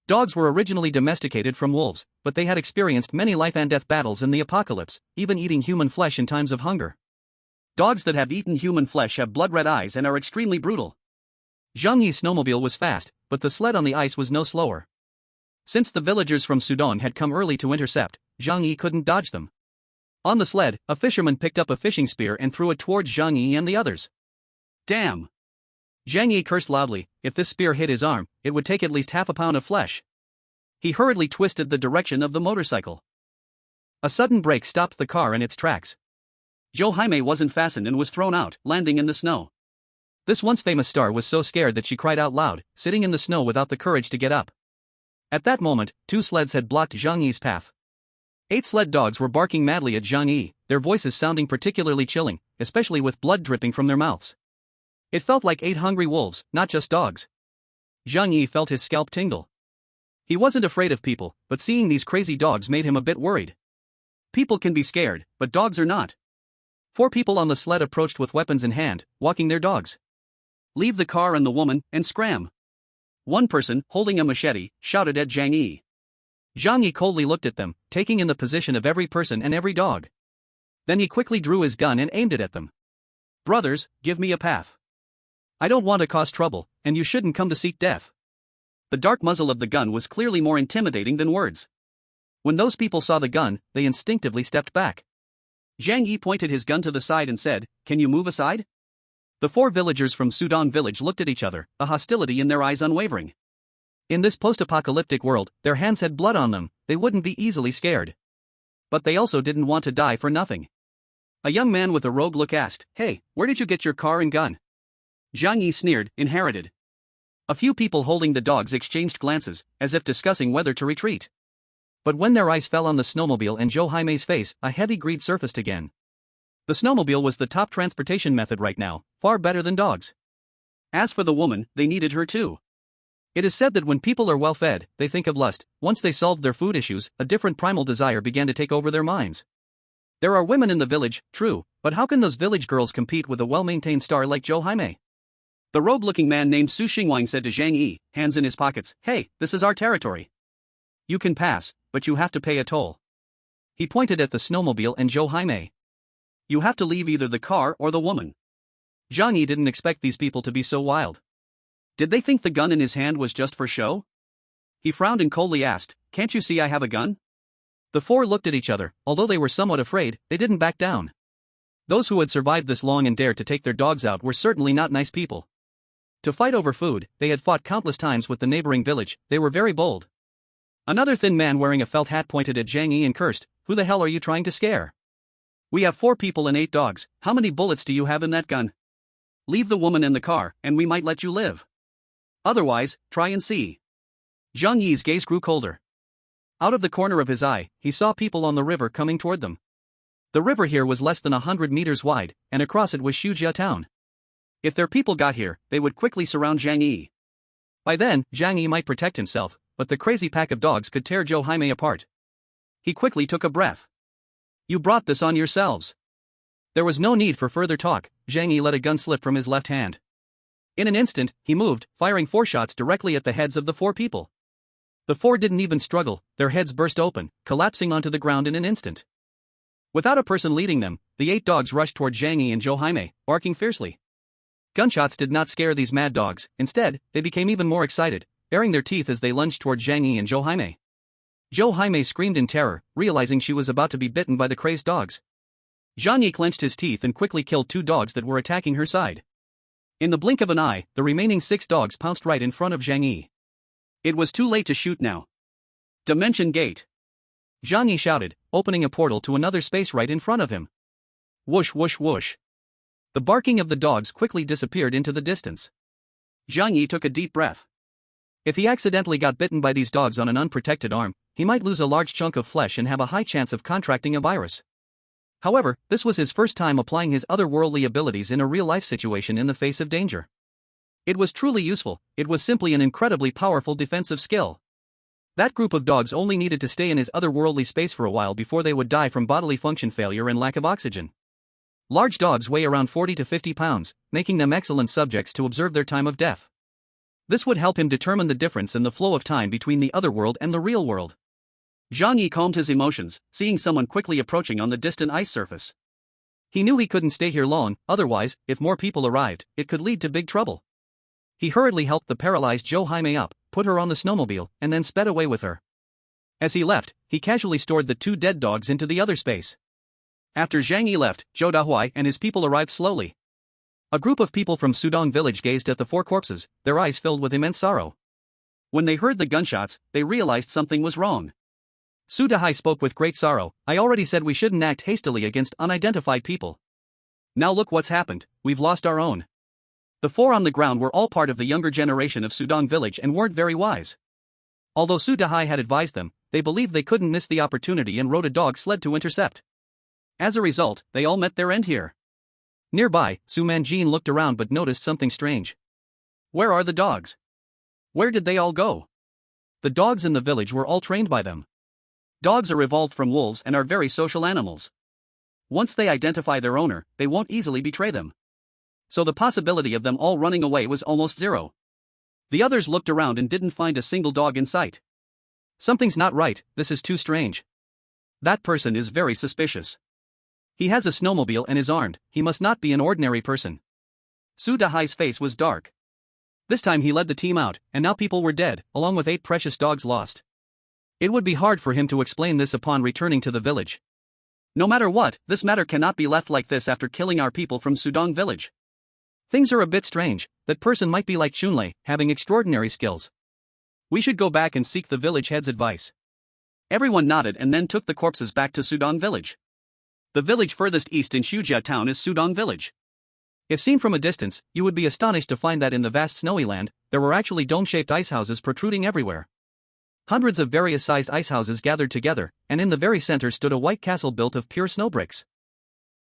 Dogs were originally domesticated from wolves, but they had experienced many life-and-death battles in the apocalypse, even eating human flesh in times of hunger. Dogs that have eaten human flesh have blood-red eyes and are extremely brutal. Zhang Yi's snowmobile was fast, but the sled on the ice was no slower. Since the villagers from Sudan had come early to intercept, Zhang Yi couldn't dodge them. On the sled, a fisherman picked up a fishing spear and threw it towards Zhang Yi and the others. Damn! Zhang Yi cursed loudly. If this spear hit his arm, it would take at least half a pound of flesh. He hurriedly twisted the direction of the motorcycle. A sudden brake stopped the car in its tracks. Zhou Haimei wasn't fastened and was thrown out, landing in the snow. This once famous star was so scared that she cried out loud, sitting in the snow without the courage to get up. At that moment, 2 sleds had blocked Zhang Yi's path. 8 sled dogs were barking madly at Zhang Yi, their voices sounding particularly chilling, especially with blood dripping from their mouths. It felt like 8 hungry wolves, not just dogs. Zhang Yi felt his scalp tingle. He wasn't afraid of people, but seeing these crazy dogs made him a bit worried. People can be scared, but dogs are not. 4 people on the sled approached with weapons in hand, walking their dogs. Leave the car and the woman, and scram. One person, holding a machete, shouted at Zhang Yi. Zhang Yi coldly looked at them, taking in the position of every person and every dog. Then he quickly drew his gun and aimed it at them. Brothers, give me a path. I don't want to cause trouble, and you shouldn't come to seek death. The dark muzzle of the gun was clearly more intimidating than words. When those people saw the gun, they instinctively stepped back. Zhang Yi pointed his gun to the side and said, "Can you move aside?" The 4 villagers from Sudan village looked at each other, a hostility in their eyes unwavering. In this post-apocalyptic world, their hands had blood on them, they wouldn't be easily scared. But they also didn't want to die for nothing. A young man with a rogue look asked, "Hey, where did you get your car and gun?" Zhang Yi sneered, "Inherited." A few people holding the dogs exchanged glances, as if discussing whether to retreat. But when their eyes fell on the snowmobile and Zhou Haime's face, a heavy greed surfaced again. The snowmobile was the top transportation method right now, far better than dogs. As for the woman, they needed her too. It is said that when people are well fed, they think of lust. Once they solved their food issues, a different primal desire began to take over their minds. There are women in the village, true, but how can those village girls compete with a well-maintained star like Zhou Haime? The rogue-looking man named Su Xingwang said to Zhang Yi, hands in his pockets, "Hey, this is our territory. You can pass, but you have to pay a toll." He pointed at the snowmobile and Zhou Haime. "You have to leave either the car or the woman." Zhang Yi didn't expect these people to be so wild. Did they think the gun in his hand was just for show? He frowned and coldly asked, "Can't you see I have a gun?" The four looked at each other. Although they were somewhat afraid, they didn't back down. Those who had survived this long and dared to take their dogs out were certainly not nice people. To fight over food, they had fought countless times with the neighboring village. They were very bold. Another thin man wearing a felt hat pointed at Zhang Yi and cursed, "Who the hell are you trying to scare? We have 4 people and 8 dogs, how many bullets do you have in that gun? Leave the woman in the car, and we might let you live. Otherwise, try and see." Zhang Yi's gaze grew colder. Out of the corner of his eye, he saw people on the river coming toward them. The river here was less than 100 meters wide, and across it was Shujia town. If their people got here, they would quickly surround Zhang Yi. By then, Zhang Yi might protect himself, but the crazy pack of dogs could tear Zhou Haime apart. He quickly took a breath. "You brought this on yourselves." There was no need for further talk. Zhang Yi let a gun slip from his left hand. In an instant, he moved, firing 4 shots directly at the heads of the 4 people. The 4 didn't even struggle, their heads burst open, collapsing onto the ground in an instant. Without a person leading them, the 8 dogs rushed toward Zhang Yi and Zhou Haime, barking fiercely. Gunshots did not scare these mad dogs, instead, they became even more excited, baring their teeth as they lunged toward Zhang Yi and Zhou Haime. Zhou Haime screamed in terror, realizing she was about to be bitten by the crazed dogs. Zhang Yi clenched his teeth and quickly killed 2 dogs that were attacking her side. In the blink of an eye, the remaining 6 dogs pounced right in front of Zhang Yi. It was too late to shoot now. "Dimension Gate!" Zhang Yi shouted, opening a portal to another space right in front of him. Whoosh whoosh whoosh. The barking of the dogs quickly disappeared into the distance. Zhang Yi took a deep breath. If he accidentally got bitten by these dogs on an unprotected arm, he might lose a large chunk of flesh and have a high chance of contracting a virus. However, this was his first time applying his otherworldly abilities in a real-life situation in the face of danger. It was truly useful, it was simply an incredibly powerful defensive skill. That group of dogs only needed to stay in his otherworldly space for a while before they would die from bodily function failure and lack of oxygen. Large dogs weigh around 40 to 50 pounds, making them excellent subjects to observe their time of death. This would help him determine the difference in the flow of time between the otherworld and the real world. Zhang Yi calmed his emotions, seeing someone quickly approaching on the distant ice surface. He knew he couldn't stay here long, otherwise, if more people arrived, it could lead to big trouble. He hurriedly helped the paralyzed Zhou Haime up, put her on the snowmobile, and then sped away with her. As he left, he casually stored the 2 dead dogs into the other space. After Zhang Yi left, Zhou Dahuai and his people arrived slowly. A group of people from Sudong village gazed at the 4 corpses, their eyes filled with immense sorrow. When they heard the gunshots, they realized something was wrong. Su Dahai spoke with great sorrow, "I already said we shouldn't act hastily against unidentified people. Now look what's happened, we've lost our own." The 4 on the ground were all part of the younger generation of Sudong village and weren't very wise. Although Su Dahai had advised them, they believed they couldn't miss the opportunity and rode a dog sled to intercept. As a result, they all met their end here. Nearby, Su Manjin looked around but noticed something strange. Where are the dogs? Where did they all go? The dogs in the village were all trained by them. Dogs are evolved from wolves and are very social animals. Once they identify their owner, they won't easily betray them. So the possibility of them all running away was almost zero. The others looked around and didn't find a single dog in sight. Something's not right, this is too strange. That person is very suspicious. He has a snowmobile and is armed, he must not be an ordinary person. Su Dahai's face was dark. This time he led the team out, and now people were dead, along with 8 precious dogs lost. It would be hard for him to explain this upon returning to the village. No matter what, this matter cannot be left like this after killing our people from Sudong village. Things are a bit strange, that person might be like Chunlei, having extraordinary skills. We should go back and seek the village head's advice. Everyone nodded and then took the corpses back to Sudong village. The village furthest east in Shujia town is Sudong village. If seen from a distance, you would be astonished to find that in the vast snowy land, there were actually dome-shaped ice houses protruding everywhere. Hundreds of various sized ice houses gathered together, and in the very center stood a white castle built of pure snow bricks.